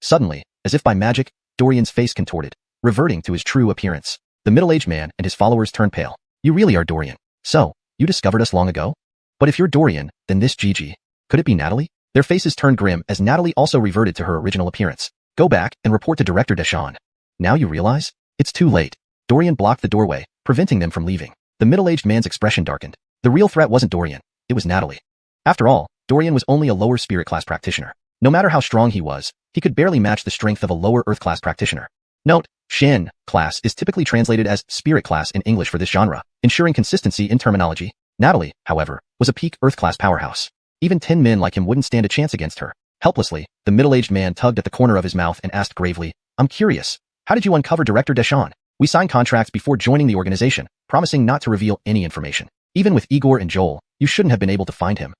Suddenly, as if by magic, Dorian's face contorted, reverting to his true appearance. The middle-aged man and his followers turned pale. You really are Dorian. So, you discovered us long ago? But if you're Dorian, then this Gigi. Could it be Natalie? Their faces turned grim as Natalie also reverted to her original appearance. Go back and report to Director Deschamps. Now you realize? It's too late. Dorian blocked the doorway, preventing them from leaving. The middle-aged man's expression darkened. The real threat wasn't Dorian. It was Natalie. After all, Dorian was only a lower spirit class practitioner. No matter how strong he was, he could barely match the strength of a lower earth class practitioner. Note, Shen class is typically translated as spirit class in English for this genre, ensuring consistency in terminology. Natalie, however, was a peak earth class powerhouse. Even 10 men like him wouldn't stand a chance against her. Helplessly, the middle-aged man tugged at the corner of his mouth and asked gravely, I'm curious. How did you uncover Director Deschamps? We signed contracts before joining the organization, promising not to reveal any information. Even with Igor and Joel, you shouldn't have been able to find him.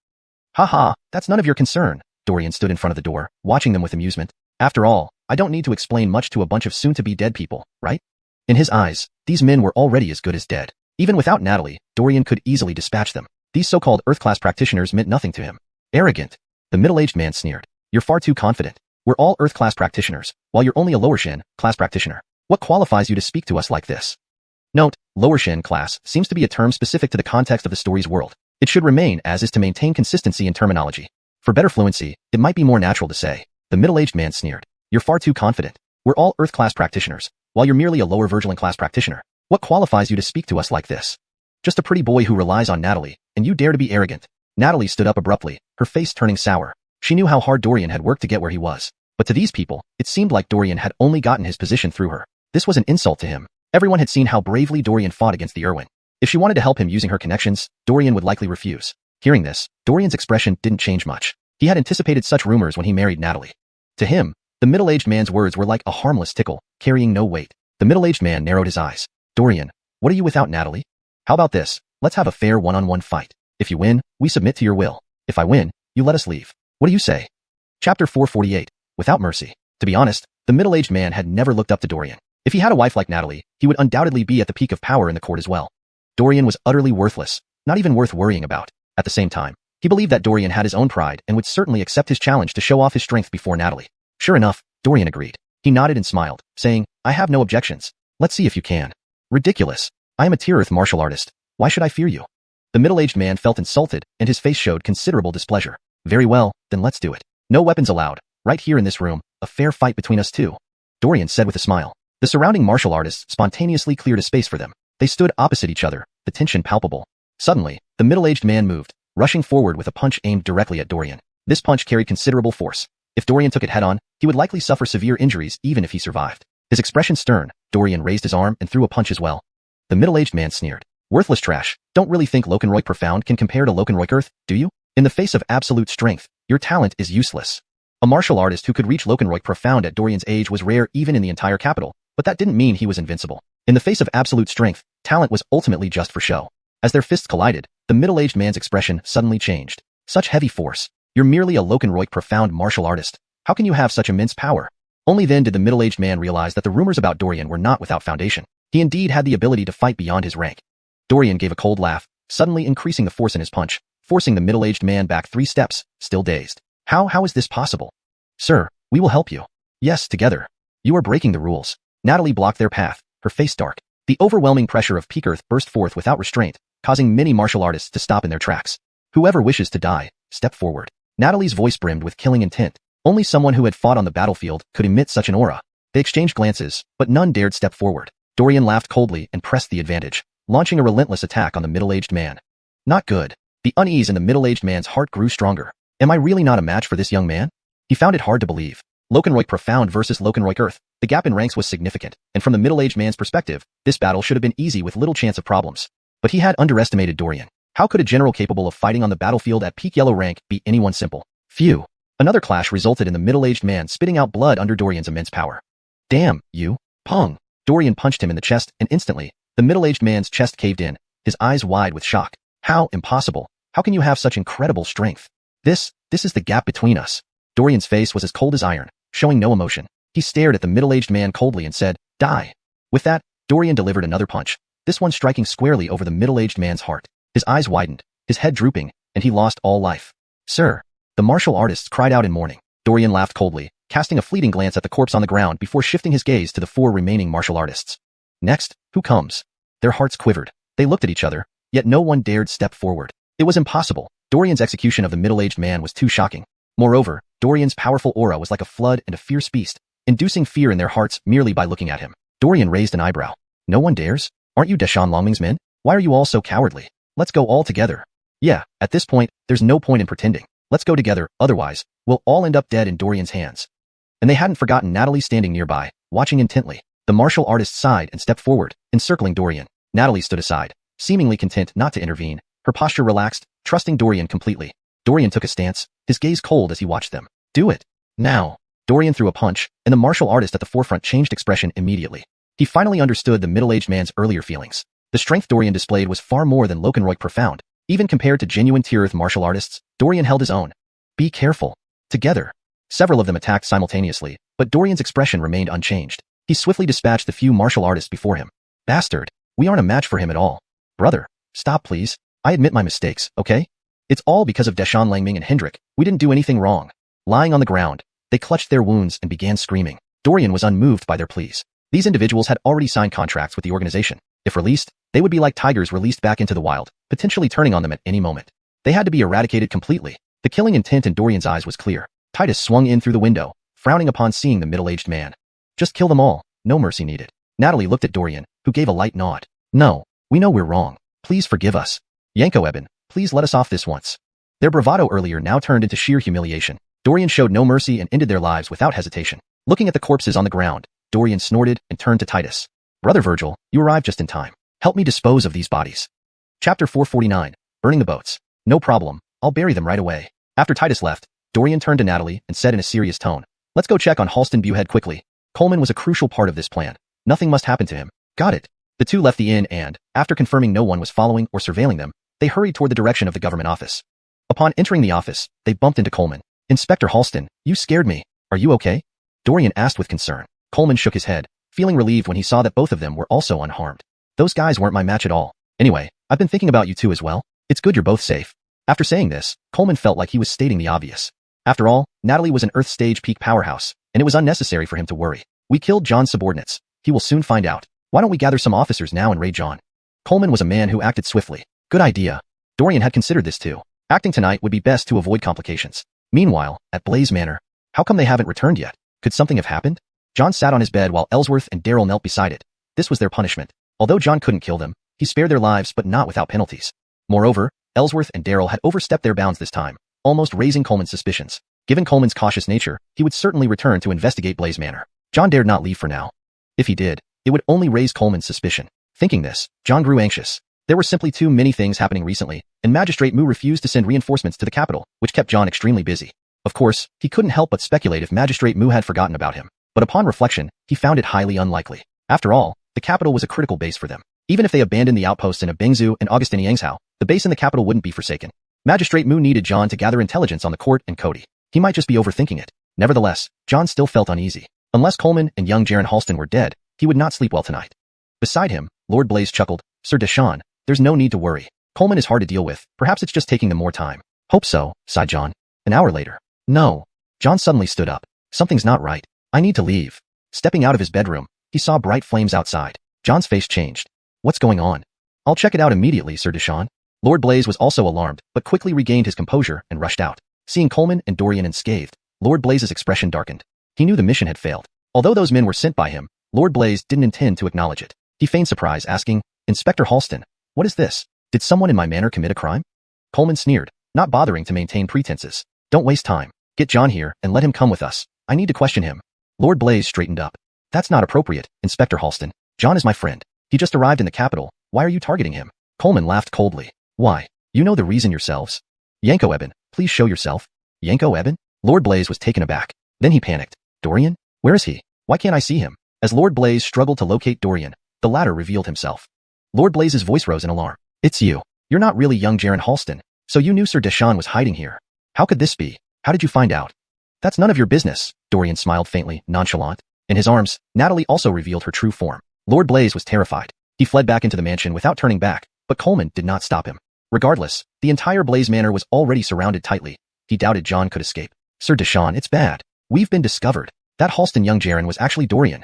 Haha, that's none of your concern. Dorian stood in front of the door, watching them with amusement. After all, I don't need to explain much to a bunch of soon-to-be dead people, right? In his eyes, these men were already as good as dead. Even without Natalie, Dorian could easily dispatch them. These so-called Earth-class practitioners meant nothing to him. Arrogant. The middle-aged man sneered. You're far too confident. We're all Earth-class practitioners, while you're only a lower Shen class practitioner. What qualifies you to speak to us like this? Note, lower Shen class seems to be a term specific to the context of the story's world. It should remain as is to maintain consistency in terminology. For better fluency, it might be more natural to say. The middle-aged man sneered. You're far too confident. We're all Earth-class practitioners, while you're merely a lower Virgilin class practitioner. What qualifies you to speak to us like this? Just a pretty boy who relies on Natalie, and you dare to be arrogant. Natalie stood up abruptly, her face turning sour. She knew how hard Dorian had worked to get where he was. But to these people, it seemed like Dorian had only gotten his position through her. This was an insult to him. Everyone had seen how bravely Dorian fought against the Irwin. If she wanted to help him using her connections, Dorian would likely refuse. Hearing this, Dorian's expression didn't change much. He had anticipated such rumors when he married Natalie. To him, the middle-aged man's words were like a harmless tickle, carrying no weight. The middle-aged man narrowed his eyes. Dorian, what are you without Natalie? How about this? Let's have a fair one-on-one fight. If you win, we submit to your will. If I win, you let us leave. What do you say? Chapter 448. Without mercy. To be honest, the middle-aged man had never looked up to Dorian. If he had a wife like Natalie, he would undoubtedly be at the peak of power in the court as well. Dorian was utterly worthless, not even worth worrying about. At the same time, he believed that Dorian had his own pride and would certainly accept his challenge to show off his strength before Natalie. Sure enough, Dorian agreed. He nodded and smiled, saying, I have no objections. Let's see if you can. Ridiculous. I am a tier-earth martial artist. Why should I fear you? The middle-aged man felt insulted, and his face showed considerable displeasure. Very well, then let's do it. No weapons allowed. Right here in this room, a fair fight between us two. Dorian said with a smile. The surrounding martial artists spontaneously cleared a space for them. They stood opposite each other, the tension palpable. Suddenly, the middle-aged man moved, rushing forward with a punch aimed directly at Dorian. This punch carried considerable force. If Dorian took it head-on, he would likely suffer severe injuries even if he survived. His expression stern, Dorian raised his arm and threw a punch as well. The middle-aged man sneered. Worthless trash. Don't really think Lokenroy Profound can compare to Lokenroy Earth, do you? In the face of absolute strength, your talent is useless. A martial artist who could reach Lokenroy Profound at Dorian's age was rare even in the entire capital, but that didn't mean he was invincible. In the face of absolute strength, talent was ultimately just for show. As their fists collided, the middle-aged man's expression suddenly changed. Such heavy force. You're merely a Lokenroy Profound martial artist. How can you have such immense power? Only then did the middle-aged man realize that the rumors about Dorian were not without foundation. He indeed had the ability to fight beyond his rank. Dorian gave a cold laugh, suddenly increasing the force in his punch, forcing the middle-aged man back 3 steps, still dazed. How is this possible? Sir, we will help you. Yes, together. You are breaking the rules. Natalie blocked their path, her face dark. The overwhelming pressure of peak earth burst forth without restraint, causing many martial artists to stop in their tracks. Whoever wishes to die, step forward. Natalie's voice brimmed with killing intent. Only someone who had fought on the battlefield could emit such an aura. They exchanged glances, but none dared step forward. Dorian laughed coldly and pressed the advantage, launching a relentless attack on the middle-aged man. Not good. The unease in the middle-aged man's heart grew stronger. Am I really not a match for this young man? He found it hard to believe. Lokenroy Profound versus Lokenroy Earth. The gap in ranks was significant, and from the middle-aged man's perspective, this battle should have been easy with little chance of problems. But he had underestimated Dorian. How could a general capable of fighting on the battlefield at peak yellow rank be anyone simple? Phew. Another clash resulted in the middle-aged man spitting out blood under Dorian's immense power. Damn, you. Pong. Dorian punched him in the chest, and instantly, the middle-aged man's chest caved in, his eyes wide with shock. How impossible. How can you have such incredible strength? This is the gap between us. Dorian's face was as cold as iron, showing no emotion. He stared at the middle-aged man coldly and said, Die. With that, Dorian delivered another punch, this one striking squarely over the middle-aged man's heart. His eyes widened, his head drooping, and he lost all life. Sir. The martial artists cried out in mourning. Dorian laughed coldly, casting a fleeting glance at the corpse on the ground before shifting his gaze to the 4 remaining martial artists. Next, who comes? Their hearts quivered. They looked at each other, yet no one dared step forward. It was impossible. Dorian's execution of the middle-aged man was too shocking. Moreover, Dorian's powerful aura was like a flood and a fierce beast, inducing fear in their hearts merely by looking at him. Dorian raised an eyebrow. No one dares? Aren't you Deshan Longming's men? Why are you all so cowardly? Let's go all together. Yeah, at this point, there's no point in pretending. Let's go together, otherwise, we'll all end up dead in Dorian's hands. And they hadn't forgotten Natalie standing nearby, watching intently. The martial artist sighed and stepped forward, encircling Dorian. Natalie stood aside, seemingly content not to intervene, her posture relaxed, trusting Dorian completely. Dorian took a stance, his gaze cold as he watched them. Do it. Now. Dorian threw a punch, and the martial artist at the forefront changed expression immediately. He finally understood the middle-aged man's earlier feelings. The strength Dorian displayed was far more than Lokenroy Profound. Even compared to genuine tier-earth martial artists, Dorian held his own. Be careful. Together. Several of them attacked simultaneously, but Dorian's expression remained unchanged. He swiftly dispatched the few martial artists before him. Bastard. We aren't a match for him at all. Brother. Stop please. I admit my mistakes, okay? It's all because of Deshan Langming and Hendrik. We didn't do anything wrong. Lying on the ground, they clutched their wounds and began screaming. Dorian was unmoved by their pleas. These individuals had already signed contracts with the organization. If released, they would be like tigers released back into the wild, potentially turning on them at any moment. They had to be eradicated completely. The killing intent in Dorian's eyes was clear. Titus swung in through the window, frowning upon seeing the middle-aged man. Just kill them all, no mercy needed. Natalie looked at Dorian, who gave a light nod. No, we know we're wrong. Please forgive us. Yanko Eben, please let us off this once. Their bravado earlier now turned into sheer humiliation. Dorian showed no mercy and ended their lives without hesitation. Looking at the corpses on the ground, Dorian snorted and turned to Titus. Brother Virgil, you arrived just in time. Help me dispose of these bodies. Chapter 449, Burning the Boats. No problem, I'll bury them right away. After Titus left, Dorian turned to Natalie and said in a serious tone, let's go check on Halston Buehead quickly. Coleman was a crucial part of this plan. Nothing must happen to him. Got it. The two left the inn and, after confirming no one was following or surveilling them, they hurried toward the direction of the government office. Upon entering the office, they bumped into Coleman. Inspector Halston, you scared me. Are you okay? Dorian asked with concern. Coleman shook his head, feeling relieved when he saw that both of them were also unharmed. Those guys weren't my match at all. Anyway, I've been thinking about you two as well. It's good you're both safe. After saying this, Coleman felt like he was stating the obvious. After all, Natalie was an Earth stage peak powerhouse, and it was unnecessary for him to worry. We killed John's subordinates. He will soon find out. Why don't we gather some officers now and raid John? Coleman was a man who acted swiftly. Good idea. Dorian had considered this too. Acting tonight would be best to avoid complications. Meanwhile, at Blaze Manor, how come they haven't returned yet? Could something have happened? John sat on his bed while Ellsworth and Daryl knelt beside it. This was their punishment. Although John couldn't kill them, he spared their lives but not without penalties. Moreover, Ellsworth and Daryl had overstepped their bounds this time, almost raising Coleman's suspicions. Given Coleman's cautious nature, he would certainly return to investigate Blaze Manor. John dared not leave for now. If he did, it would only raise Coleman's suspicion. Thinking this, John grew anxious. There were simply too many things happening recently, and Magistrate Mu refused to send reinforcements to the capital, which kept John extremely busy. Of course, he couldn't help but speculate if Magistrate Mu had forgotten about him, but upon reflection, he found it highly unlikely. After all, the capital was a critical base for them. Even if they abandoned the outposts in Bengzu and Augustini Yangzhou, the base in the capital wouldn't be forsaken. Magistrate Mu needed John to gather intelligence on the court and Cody. He might just be overthinking it. Nevertheless, John still felt uneasy. Unless Coleman and young Jaren Halston were dead, he would not sleep well tonight. Beside him, Lord Blaze chuckled. Sir Deshawn, there's no need to worry. Coleman is hard to deal with. Perhaps it's just taking them more time. Hope so, sighed John. An hour later. No. John suddenly stood up. Something's not right. I need to leave. Stepping out of his bedroom, he saw bright flames outside. John's face changed. What's going on? I'll check it out immediately, Sir Deshawn. Lord Blaze was also alarmed, but quickly regained his composure and rushed out. Seeing Coleman and Dorian unscathed, Lord Blaze's expression darkened. He knew the mission had failed. Although those men were sent by him, Lord Blaze didn't intend to acknowledge it. He feigned surprise, asking, Inspector Halston, what is this? Did someone in my manor commit a crime? Coleman sneered, not bothering to maintain pretenses. Don't waste time. Get John here and let him come with us. I need to question him. Lord Blaze straightened up. That's not appropriate, Inspector Halston. John is my friend. He just arrived in the capital. Why are you targeting him? Coleman laughed coldly. Why? You know the reason yourselves. Yanko Eben, please show yourself. Yanko Eben? Lord Blaze was taken aback. Then he panicked. Dorian? Where is he? Why can't I see him? As Lord Blaze struggled to locate Dorian, the latter revealed himself. Lord Blaze's voice rose in alarm. It's you. You're not really young Jaren Halston, so you knew Sir Deshawn was hiding here. How could this be? How did you find out? That's none of your business, Dorian smiled faintly, nonchalant. In his arms, Natalie also revealed her true form. Lord Blaze was terrified. He fled back into the mansion without turning back, but Coleman did not stop him. Regardless, the entire Blaze Manor was already surrounded tightly. He doubted John could escape. Sir Deshawn, it's bad. We've been discovered. That Halston young Jaren was actually Dorian.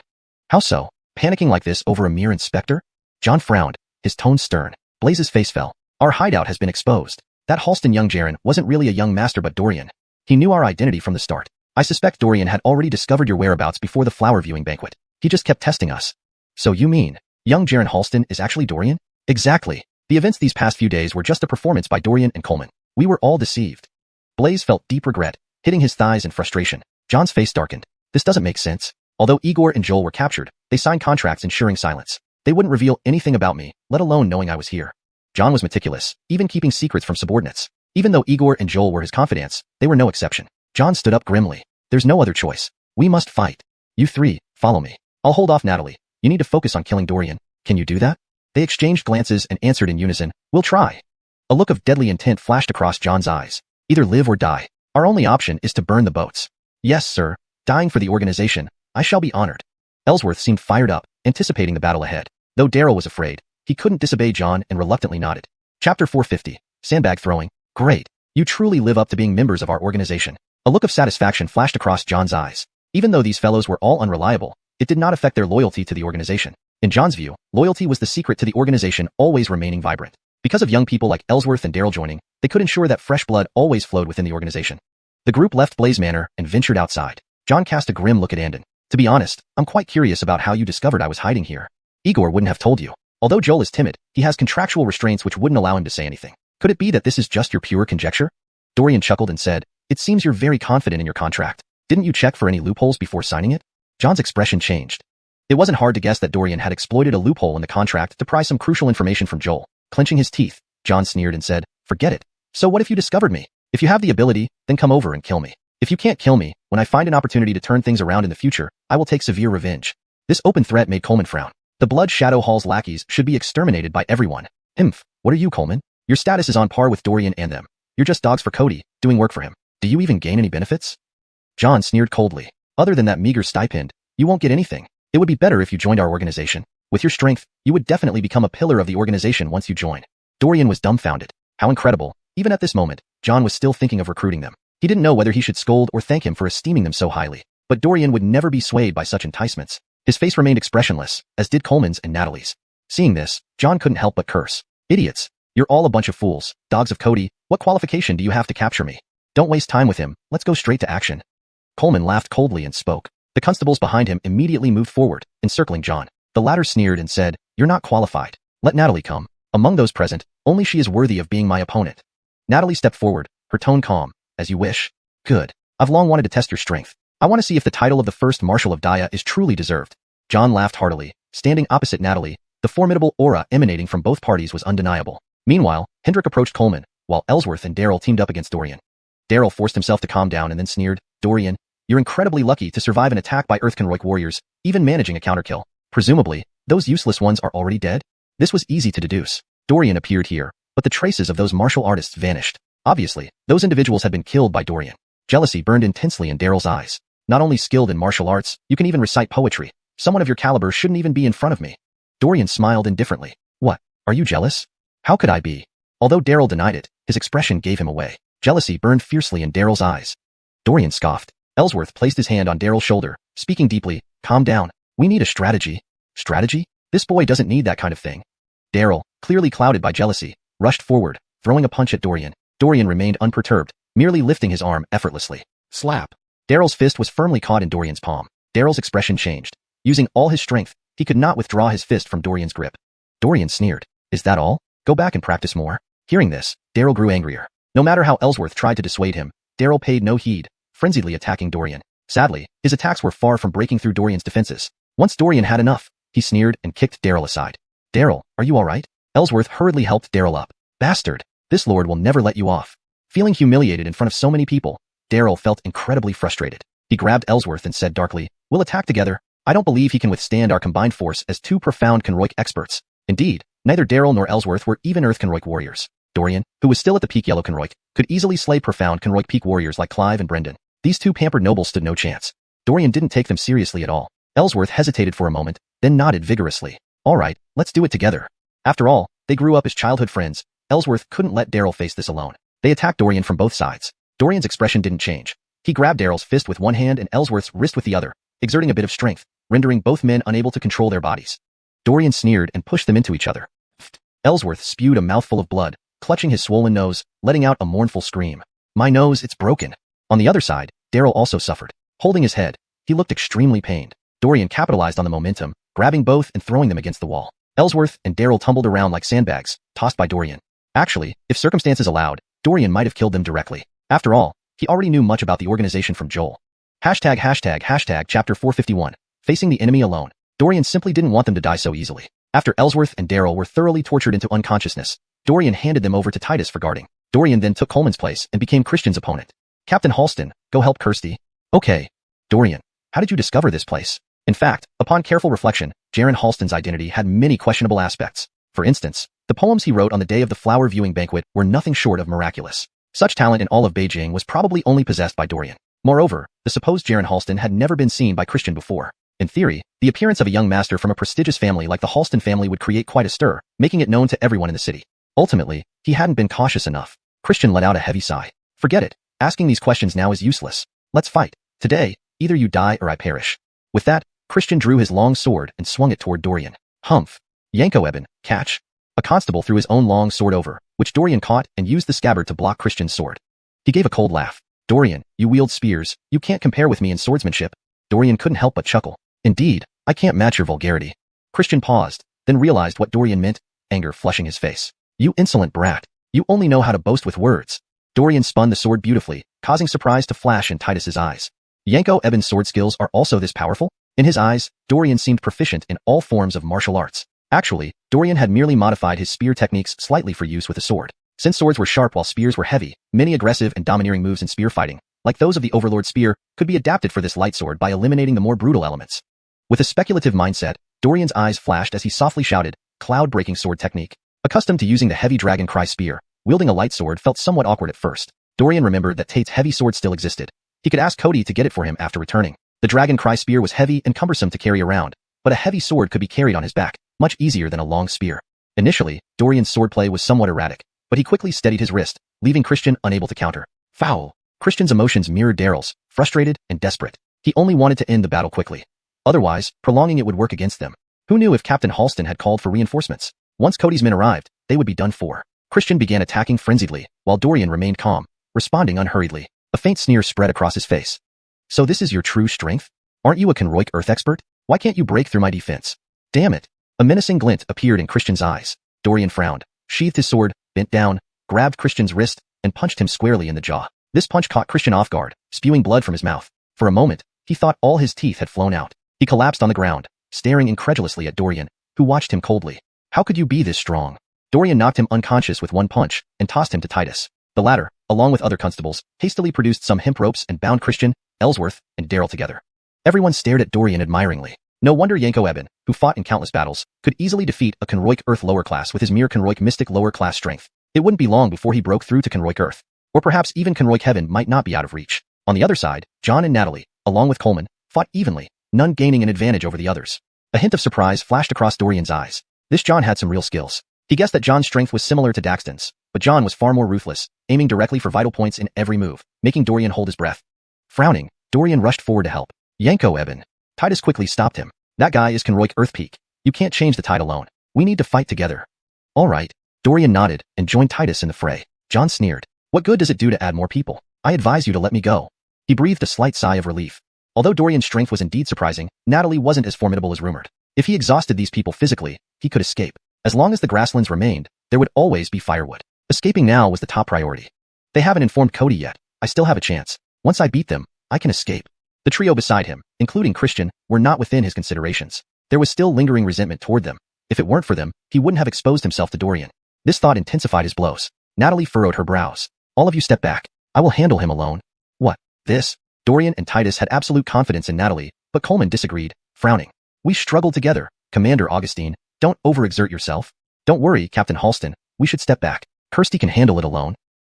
How so? Panicking like this over a mere inspector? John frowned, his tone stern. Blaze's face fell. Our hideout has been exposed. That Halston young Jaren wasn't really a young master but Dorian. He knew our identity from the start. I suspect Dorian had already discovered your whereabouts before the flower viewing banquet. He just kept testing us. So you mean, young Jaren Halston is actually Dorian? Exactly. The events these past few days were just a performance by Dorian and Coleman. We were all deceived. Blaze felt deep regret, hitting his thighs in frustration. John's face darkened. This doesn't make sense. Although Igor and Joel were captured, they signed contracts ensuring silence. They wouldn't reveal anything about me, let alone knowing I was here. John was meticulous, even keeping secrets from subordinates. Even though Igor and Joel were his confidants, they were no exception. John stood up grimly. There's no other choice. We must fight. You three, follow me. I'll hold off Natalie. You need to focus on killing Dorian. Can you do that? They exchanged glances and answered in unison, we'll try. A look of deadly intent flashed across John's eyes. Either live or die. Our only option is to burn the boats. Yes, sir. Dying for the organization. I shall be honored. Ellsworth seemed fired up, anticipating the battle ahead. Though Daryl was afraid, he couldn't disobey John and reluctantly nodded. Chapter 450. Sandbag throwing. Great. You truly live up to being members of our organization. A look of satisfaction flashed across John's eyes. Even though these fellows were all unreliable, it did not affect their loyalty to the organization. In John's view, loyalty was the secret to the organization always remaining vibrant. Because of young people like Ellsworth and Daryl joining, they could ensure that fresh blood always flowed within the organization. The group left Blaze Manor and ventured outside. John cast a grim look at Andon. To be honest, I'm quite curious about how you discovered I was hiding here. Igor wouldn't have told you. Although Joel is timid, he has contractual restraints which wouldn't allow him to say anything. Could it be that this is just your pure conjecture? Dorian chuckled and said, it seems you're very confident in your contract. Didn't you check for any loopholes before signing it? John's expression changed. It wasn't hard to guess that Dorian had exploited a loophole in the contract to pry some crucial information from Joel. Clenching his teeth, John sneered and said, forget it. So what if you discovered me? If you have the ability, then come over and kill me. If you can't kill me, when I find an opportunity to turn things around in the future, I will take severe revenge. This open threat made Coleman frown. The Blood Shadow Hall's lackeys should be exterminated by everyone. What are you, Coleman? Your status is on par with Dorian and them. You're just dogs for Cody, doing work for him. Do you even gain any benefits? John sneered coldly. Other than that meager stipend, you won't get anything. It would be better if you joined our organization. With your strength, you would definitely become a pillar of the organization once you join. Dorian was dumbfounded. How incredible. Even at this moment, John was still thinking of recruiting them. He didn't know whether he should scold or thank him for esteeming them so highly. But Dorian would never be swayed by such enticements. His face remained expressionless, as did Coleman's and Natalie's. Seeing this, John couldn't help but curse. Idiots. You're all a bunch of fools. Dogs of Cody, what qualification do you have to capture me? Don't waste time with him, let's go straight to action. Coleman laughed coldly and spoke. The constables behind him immediately moved forward, encircling John. The latter sneered and said, you're not qualified. Let Natalie come. Among those present, only she is worthy of being my opponent. Natalie stepped forward, her tone calm. As you wish. Good. I've long wanted to test your strength. I want to see if the title of the first Marshal of Daya is truly deserved. John laughed heartily. Standing opposite Natalie, the formidable aura emanating from both parties was undeniable. Meanwhile, Hendrik approached Coleman, while Ellsworth and Daryl teamed up against Dorian. Daryl forced himself to calm down and then sneered, Dorian, you're incredibly lucky to survive an attack by Earthconroik warriors, even managing a counterkill. Presumably, those useless ones are already dead? This was easy to deduce. Dorian appeared here, but the traces of those martial artists vanished. Obviously, those individuals had been killed by Dorian. Jealousy burned intensely in Daryl's eyes. Not only skilled in martial arts, you can even recite poetry. Someone of your caliber shouldn't even be in front of me. Dorian smiled indifferently. What? Are you jealous? How could I be? Although Daryl denied it, his expression gave him away. Jealousy burned fiercely in Daryl's eyes. Dorian scoffed. Ellsworth placed his hand on Daryl's shoulder, speaking deeply. Calm down. We need a strategy. Strategy? This boy doesn't need that kind of thing. Daryl, clearly clouded by jealousy, rushed forward, throwing a punch at Dorian. Dorian remained unperturbed, merely lifting his arm effortlessly. Slap. Daryl's fist was firmly caught in Dorian's palm. Daryl's expression changed. Using all his strength, he could not withdraw his fist from Dorian's grip. Dorian sneered. Is that all? Go back and practice more. Hearing this, Daryl grew angrier. No matter how Ellsworth tried to dissuade him, Daryl paid no heed, frenziedly attacking Dorian. Sadly, his attacks were far from breaking through Dorian's defenses. Once Dorian had enough, he sneered and kicked Daryl aside. Daryl, are you alright? Ellsworth hurriedly helped Daryl up. Bastard. This lord will never let you off. Feeling humiliated in front of so many people, Daryl felt incredibly frustrated. He grabbed Ellsworth and said darkly, we'll attack together. I don't believe he can withstand our combined force as two profound Conroik experts. Indeed, neither Daryl nor Ellsworth were even Earth Conroik warriors. Dorian, who was still at the peak Yellow Conroik, could easily slay profound Conroik peak warriors like Clive and Brendan. These two pampered nobles stood no chance. Dorian didn't take them seriously at all. Ellsworth hesitated for a moment, then nodded vigorously. Alright, let's do it together. After all, they grew up as childhood friends. Ellsworth couldn't let Daryl face this alone. They attacked Dorian from both sides. Dorian's expression didn't change. He grabbed Daryl's fist with one hand and Ellsworth's wrist with the other, exerting a bit of strength, rendering both men unable to control their bodies. Dorian sneered and pushed them into each other. Ellsworth spewed a mouthful of blood, clutching his swollen nose, letting out a mournful scream. My nose, it's broken. On the other side, Daryl also suffered. Holding his head, he looked extremely pained. Dorian capitalized on the momentum, grabbing both and throwing them against the wall. Ellsworth and Daryl tumbled around like sandbags, tossed by Dorian. Actually, if circumstances allowed, Dorian might have killed them directly. After all, he already knew much about the organization from Joel. Hashtag chapter 451. Facing the enemy alone. Dorian simply didn't want them to die so easily. After Ellsworth and Daryl were thoroughly tortured into unconsciousness, Dorian handed them over to Titus for guarding. Dorian then took Coleman's place and became Christian's opponent. Captain Halston, go help Kirsty. Okay. Dorian, how did you discover this place? In fact, upon careful reflection, Jaron Halston's identity had many questionable aspects. For instance, the poems he wrote on the day of the flower viewing banquet were nothing short of miraculous. Such talent in all of Beijing was probably only possessed by Dorian. Moreover, the supposed Jaron Halston had never been seen by Christian before. In theory, the appearance of a young master from a prestigious family like the Halston family would create quite a stir, making it known to everyone in the city. Ultimately, he hadn't been cautious enough. Christian let out a heavy sigh. Forget it. Asking these questions now is useless. Let's fight. Today, either you die or I perish. With that, Christian drew his long sword and swung it toward Dorian. Humph. Yanko Eben, catch. A constable threw his own long sword over, which Dorian caught and used the scabbard to block Christian's sword. He gave a cold laugh. Dorian, you wield spears, you can't compare with me in swordsmanship. Dorian couldn't help but chuckle. Indeed, I can't match your vulgarity. Christian paused, then realized what Dorian meant, anger flushing his face. You insolent brat. You only know how to boast with words. Dorian spun the sword beautifully, causing surprise to flash in Titus's eyes. Yanko Eben's sword skills are also this powerful? In his eyes, Dorian seemed proficient in all forms of martial arts. Actually, Dorian had merely modified his spear techniques slightly for use with a sword. Since swords were sharp while spears were heavy, many aggressive and domineering moves in spear fighting, like those of the Overlord spear, could be adapted for this light sword by eliminating the more brutal elements. With a speculative mindset, Dorian's eyes flashed as he softly shouted, cloud-breaking sword technique. Accustomed to using the heavy dragon cry spear, wielding a light sword felt somewhat awkward at first. Dorian remembered that Tate's heavy sword still existed. He could ask Cody to get it for him after returning. The dragon cry spear was heavy and cumbersome to carry around, but a heavy sword could be carried on his back, much easier than a long spear. Initially, Dorian's swordplay was somewhat erratic, but he quickly steadied his wrist, leaving Christian unable to counter. Foul. Christian's emotions mirrored Daryl's, frustrated and desperate. He only wanted to end the battle quickly. Otherwise, prolonging it would work against them. Who knew if Captain Halston had called for reinforcements? Once Cody's men arrived, they would be done for. Christian began attacking frenziedly, while Dorian remained calm, responding unhurriedly. A faint sneer spread across his face. So this is your true strength? Aren't you a Kenroik Earth expert? Why can't you break through my defense? Damn it. A menacing glint appeared in Christian's eyes. Dorian frowned, sheathed his sword, bent down, grabbed Christian's wrist, and punched him squarely in the jaw. This punch caught Christian off guard, spewing blood from his mouth. For a moment, he thought all his teeth had flown out. He collapsed on the ground, staring incredulously at Dorian, who watched him coldly. How could you be this strong? Dorian knocked him unconscious with one punch and tossed him to Titus. The latter, along with other constables, hastily produced some hemp ropes and bound Christian, Ellsworth, and Daryl together. Everyone stared at Dorian admiringly. No wonder Yanko Eben, who fought in countless battles, could easily defeat a Kenroik Earth lower class with his mere Kenroik Mystic lower class strength. It wouldn't be long before he broke through to Kenroik Earth. Or perhaps even Kenroik Heaven might not be out of reach. On the other side, John and Natalie, along with Coleman, fought evenly, none gaining an advantage over the others. A hint of surprise flashed across Dorian's eyes. This John had some real skills. He guessed that John's strength was similar to Daxton's, but John was far more ruthless, aiming directly for vital points in every move, making Dorian hold his breath. Frowning, Dorian rushed forward to help. Yanko Eben. Titus quickly stopped him. That guy is Kenroik Earth Peak. You can't change the tide alone. We need to fight together. All right. Dorian nodded and joined Titus in the fray. John sneered. What good does it do to add more people? I advise you to let me go. He breathed a slight sigh of relief. Although Dorian's strength was indeed surprising, Natalie wasn't as formidable as rumored. If he exhausted these people physically, he could escape. As long as the grasslands remained, there would always be firewood. Escaping now was the top priority. They haven't informed Cody yet. I still have a chance. Once I beat them, I can escape. The trio beside him, including Christian, were not within his considerations. There was still lingering resentment toward them. If it weren't for them, he wouldn't have exposed himself to Dorian. This thought intensified his blows. Natalie furrowed her brows. All of you step back. I will handle him alone. What? This? Dorian and Titus had absolute confidence in Natalie, but Coleman disagreed, frowning. We struggled together, Commander Augustine. Don't overexert yourself. Don't worry, Captain Halston. We should step back. Kirsty can handle it alone.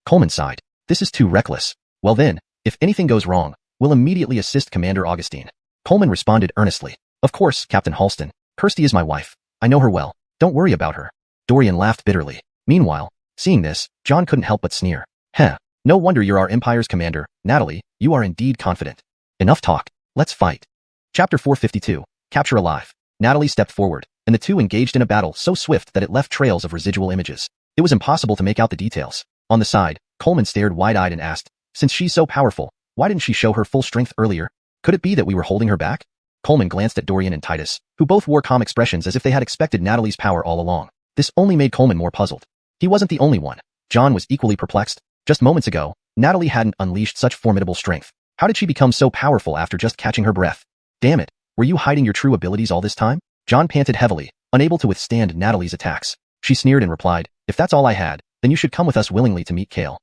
Coleman sighed. This is too reckless. Well then, if anything goes wrong, we'll immediately assist Commander Augustine. Coleman responded earnestly. Of course, Captain Halston. Kirsty is my wife. I know her well. Don't worry about her. Dorian laughed bitterly. Meanwhile, seeing this, John couldn't help but sneer. Heh. No wonder you're our Empire's commander, Natalie. You are indeed confident. Enough talk. Let's fight. Chapter 452. Capture Alive. Natalie stepped forward, and the two engaged in a battle so swift that it left trails of residual images. It was impossible to make out the details. On the side, Coleman stared wide-eyed and asked, since she's so powerful, why didn't she show her full strength earlier? Could it be that we were holding her back? Coleman glanced at Dorian and Titus, who both wore calm expressions as if they had expected Natalie's power all along. This only made Coleman more puzzled. He wasn't the only one. John was equally perplexed. Just moments ago, Natalie hadn't unleashed such formidable strength. How did she become so powerful after just catching her breath? Damn it, were you hiding your true abilities all this time? John panted heavily, unable to withstand Natalie's attacks. She sneered and replied, if that's all I had, then you should come with us willingly to meet Kale.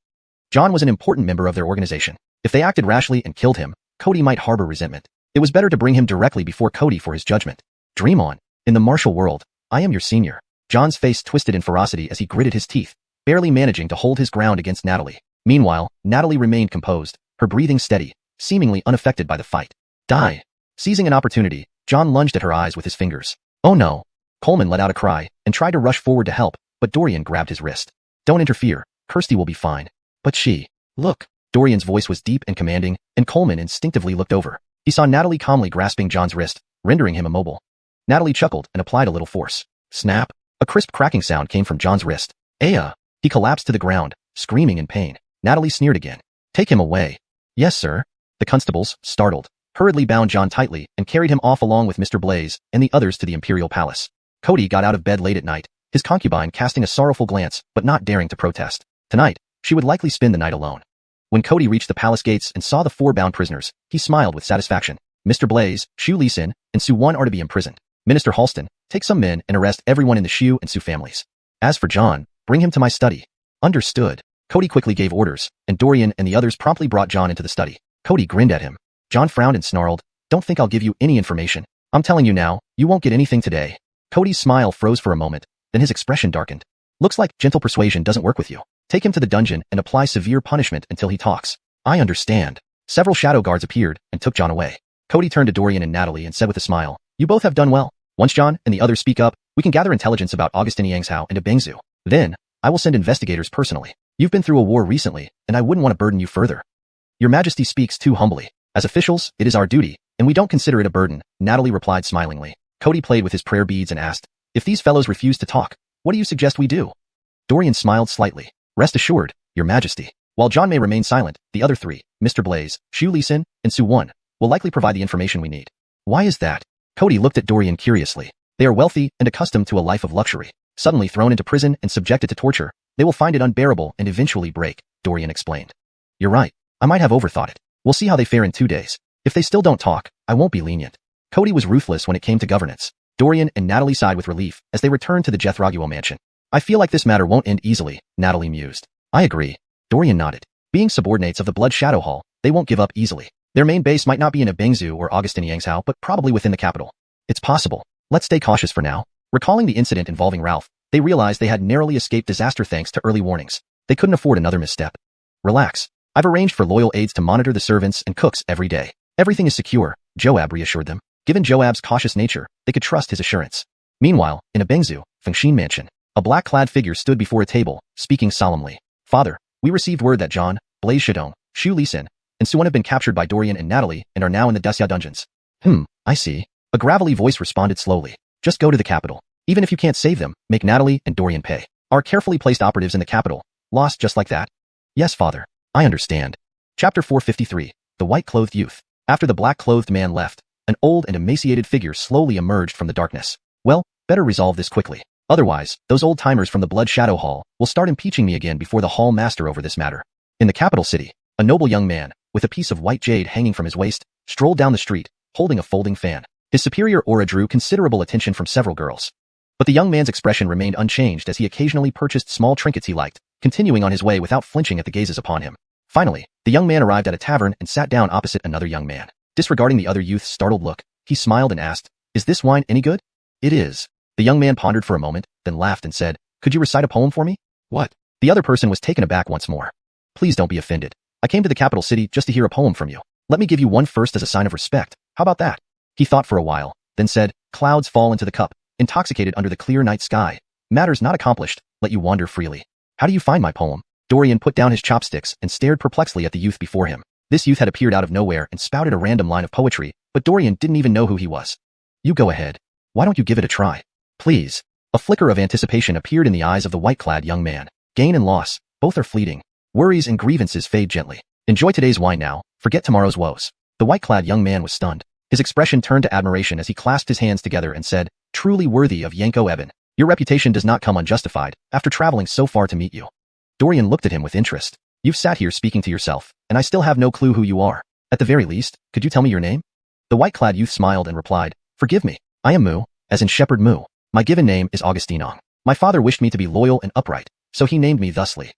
John was an important member of their organization. If they acted rashly and killed him, Cody might harbor resentment. It was better to bring him directly before Cody for his judgment. Dream on. In the martial world, I am your senior. John's face twisted in ferocity as he gritted his teeth, barely managing to hold his ground against Natalie. Meanwhile, Natalie remained composed, her breathing steady, seemingly unaffected by the fight. Die. Seizing an opportunity, John lunged at her eyes with his fingers. Oh no. Coleman let out a cry and tried to rush forward to help, but Dorian grabbed his wrist. Don't interfere. Kirsty will be fine. But she. Look. Dorian's voice was deep and commanding, and Coleman instinctively looked over. He saw Natalie calmly grasping John's wrist, rendering him immobile. Natalie chuckled and applied a little force. Snap. A crisp cracking sound came from John's wrist. Aya! He collapsed to the ground, screaming in pain. Natalie sneered again. Take him away. Yes, sir. The constables, startled, hurriedly bound John tightly and carried him off along with Mr. Blaze and the others to the Imperial Palace. Cody got out of bed late at night, his concubine casting a sorrowful glance but not daring to protest. Tonight, she would likely spend the night alone. When Cody reached the palace gates and saw the 4 bound prisoners, he smiled with satisfaction. Mr. Blaze, Shu Lee-sin, and Su One are to be imprisoned. Minister Halston, take some men and arrest everyone in the Shu and Su families. As for John, bring him to my study. Understood. Cody quickly gave orders, and Dorian and the others promptly brought John into the study. Cody grinned at him. John frowned and snarled, "Don't think I'll give you any information. I'm telling you now, you won't get anything today." Cody's smile froze for a moment, then his expression darkened. "Looks like gentle persuasion doesn't work with you. Take him to the dungeon and apply severe punishment until he talks." "I understand." Several shadow guards appeared and took John away. Cody turned to Dorian and Natalie and said with a smile, "You both have done well. Once John and the others speak up, we can gather intelligence about Augustin Yangshao and Ebengzu. Then, I will send investigators personally. You've been through a war recently, and I wouldn't want to burden you further." "Your Majesty speaks too humbly. As officials, it is our duty, and we don't consider it a burden," Natalie replied smilingly. Cody played with his prayer beads and asked, "If these fellows refuse to talk, what do you suggest we do?" Dorian smiled slightly. "Rest assured, Your Majesty. While John may remain silent, the other 3, Mr. Blaze, Shu Lee-sin, and Su One, will likely provide the information we need." "Why is that?" Cody looked at Dorian curiously. "They are wealthy and accustomed to a life of luxury. Suddenly thrown into prison and subjected to torture, they will find it unbearable and eventually break," Dorian explained. "You're right. I might have overthought it. We'll see how they fare in 2 days. If they still don't talk, I won't be lenient." Cody was ruthless when it came to governance. Dorian and Natalie sighed with relief as they returned to the Jethraguo mansion. "I feel like this matter won't end easily," Natalie mused. "I agree." Dorian nodded. Being subordinates of the Blood Shadow Hall, they won't give up easily. Their main base might not be in Ebengzu or Augustin Yangshao, but probably within the capital. It's possible. Let's stay cautious for now. Recalling the incident involving Ralph, they realized they had narrowly escaped disaster thanks to early warnings. They couldn't afford another misstep. "Relax. I've arranged for loyal aides to monitor the servants and cooks every day. Everything is secure," Joab reassured them. Given Joab's cautious nature, they could trust his assurance. Meanwhile, in Ebengzu, Fengshin Mansion, a black-clad figure stood before a table, speaking solemnly. "Father, we received word that John, Blaze Shadong, Shu Lee-sin, and Suwon have been captured by Dorian and Natalie and are now in the Desya dungeons." I see." A gravelly voice responded slowly. "Just go to the capital. Even if you can't save them, make Natalie and Dorian pay. Our carefully placed operatives in the capital, lost just like that?" "Yes, father. I understand." Chapter 453, The White-Clothed Youth. After the black-clothed man left, an old and emaciated figure slowly emerged from the darkness. "Well, better resolve this quickly. Otherwise, those old-timers from the Blood Shadow Hall will start impeaching me again before the hall master over this matter." In the capital city, a noble young man, with a piece of white jade hanging from his waist, strolled down the street, holding a folding fan. His superior aura drew considerable attention from several girls. But the young man's expression remained unchanged as he occasionally purchased small trinkets he liked, continuing on his way without flinching at the gazes upon him. Finally, the young man arrived at a tavern and sat down opposite another young man. Disregarding the other youth's startled look, he smiled and asked, "Is this wine any good?" "It is." The young man pondered for a moment, then laughed and said, "Could you recite a poem for me?" "What?" The other person was taken aback once more. "Please don't be offended. I came to the capital city just to hear a poem from you. Let me give you one first as a sign of respect. How about that?" He thought for a while, then said, "Clouds fall into the cup, intoxicated under the clear night sky. Matters not accomplished, let you wander freely. How do you find my poem?" Dorian put down his chopsticks and stared perplexedly at the youth before him. This youth had appeared out of nowhere and spouted a random line of poetry, but Dorian didn't even know who he was. "You go ahead. Why don't you give it a try? Please." A flicker of anticipation appeared in the eyes of the white-clad young man. Gain and loss, both are fleeting. Worries and grievances fade gently. Enjoy today's wine now, forget tomorrow's woes. The white-clad young man was stunned. His expression turned to admiration as he clasped his hands together and said, "Truly worthy of Yanko Eben. Your reputation does not come unjustified, after traveling so far to meet you." Dorian looked at him with interest. "You've sat here speaking to yourself, and I still have no clue who you are. At the very least, could you tell me your name?" The white-clad youth smiled and replied, "Forgive me. I am Mu, as in Shepherd Mu. My given name is Augustinong. My father wished me to be loyal and upright, so he named me thusly."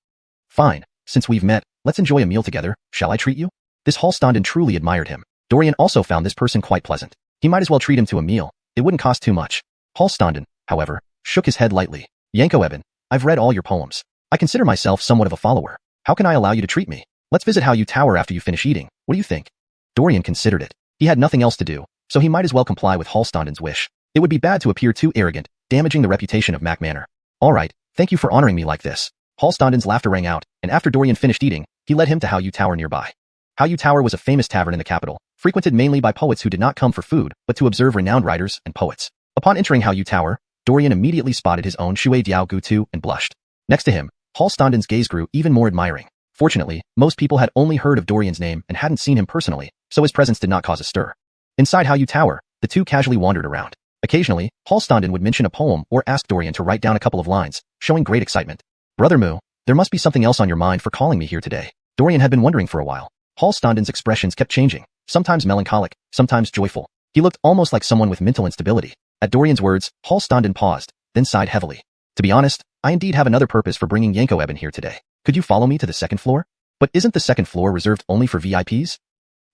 "Fine. Since we've met, let's enjoy a meal together. Shall I treat you?" This Hallstanden truly admired him. Dorian also found this person quite pleasant. He might as well treat him to a meal. It wouldn't cost too much. Hallstanden, however, shook his head lightly. "Yanko Eben, I've read all your poems. I consider myself somewhat of a follower. How can I allow you to treat me? Let's visit how you tower after you finish eating. What do you think?" Dorian considered it. He had nothing else to do, so he might as well comply with Hallstanden's wish. It would be bad to appear too arrogant, damaging the reputation of Mac Manor. "All right, thank you for honoring me like this." Hallstanden's laughter rang out, and after Dorian finished eating, he led him to How You Tower nearby. How You Tower was a famous tavern in the capital, frequented mainly by poets who did not come for food, but to observe renowned writers and poets. Upon entering How You Tower, Dorian immediately spotted his own Shui Diao Gutu and blushed. Next to him, Hallstanden's gaze grew even more admiring. Fortunately, most people had only heard of Dorian's name and hadn't seen him personally, so his presence did not cause a stir. Inside Hallyu Tower, the two casually wandered around. Occasionally, Hallstanden would mention a poem or ask Dorian to write down a couple of lines, showing great excitement. Brother Mu, there must be something else on your mind for calling me here today. Dorian had been wondering for a while. Hallstanden's expressions kept changing, sometimes melancholic, sometimes joyful. He looked almost like someone with mental instability. At Dorian's words, Hallstanden paused, then sighed heavily. To be honest, I indeed have another purpose for bringing Yanko Eben here today. Could you follow me to the second floor? But isn't the second floor reserved only for VIPs?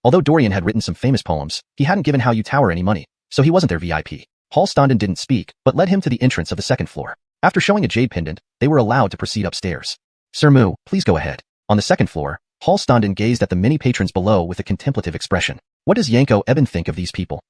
Although Dorian had written some famous poems, he hadn't given Hallyu Tower any money, so he wasn't their VIP. Hallstanden didn't speak, but led him to the entrance of the second floor. After showing a jade pendant, they were allowed to proceed upstairs. Sir Mu, please go ahead. On the second floor, Hallstanden gazed at the many patrons below with a contemplative expression. What does Yanko Eben think of these people?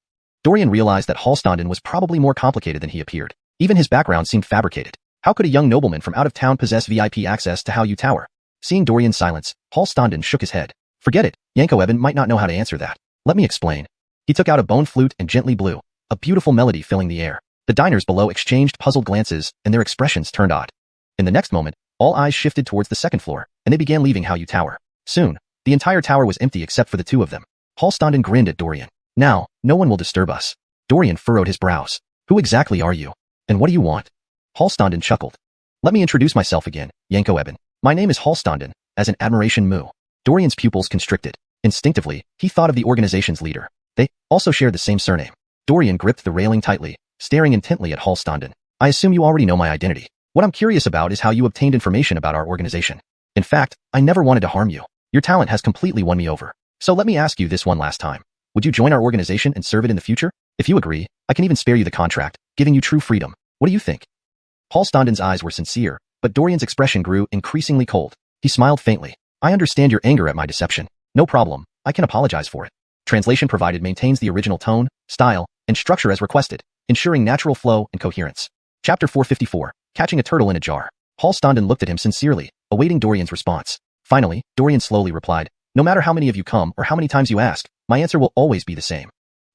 Dorian realized that Hallstanden was probably more complicated than he appeared. Even his background seemed fabricated. How could a young nobleman from out of town possess VIP access to Hallyu Tower? Seeing Dorian's silence, Hallstanden shook his head. Forget it, Yanko Eben might not know how to answer that. Let me explain. He took out a bone flute and gently blew, a beautiful melody filling the air. The diners below exchanged puzzled glances, and their expressions turned odd. In the next moment, all eyes shifted towards the second floor, and they began leaving Hallyu Tower. Soon, the entire tower was empty except for the two of them. Hallstanden grinned at Dorian. Now, no one will disturb us. Dorian furrowed his brows. Who exactly are you? And what do you want? Hallstanden chuckled. Let me introduce myself again, Yanko Eben. My name is Hallstanden, as an admiration Mu. Dorian's pupils constricted. Instinctively, he thought of the organization's leader. They also shared the same surname. Dorian gripped the railing tightly, staring intently at Hallstanden. I assume you already know my identity. What I'm curious about is how you obtained information about our organization. In fact, I never wanted to harm you. Your talent has completely won me over. So let me ask you this one last time. Would you join our organization and serve it in the future? If you agree, I can even spare you the contract, giving you true freedom. What do you think? Hallstanden's eyes were sincere, but Dorian's expression grew increasingly cold. He smiled faintly. I understand your anger at my deception. No problem, I can apologize for it. Translation provided maintains the original tone, style, and structure as requested, ensuring natural flow and coherence. Chapter 454, Catching a Turtle in a Jar. Hallstanden looked at him sincerely, awaiting Dorian's response. Finally, Dorian slowly replied, no matter how many of you come or how many times you ask, my answer will always be the same.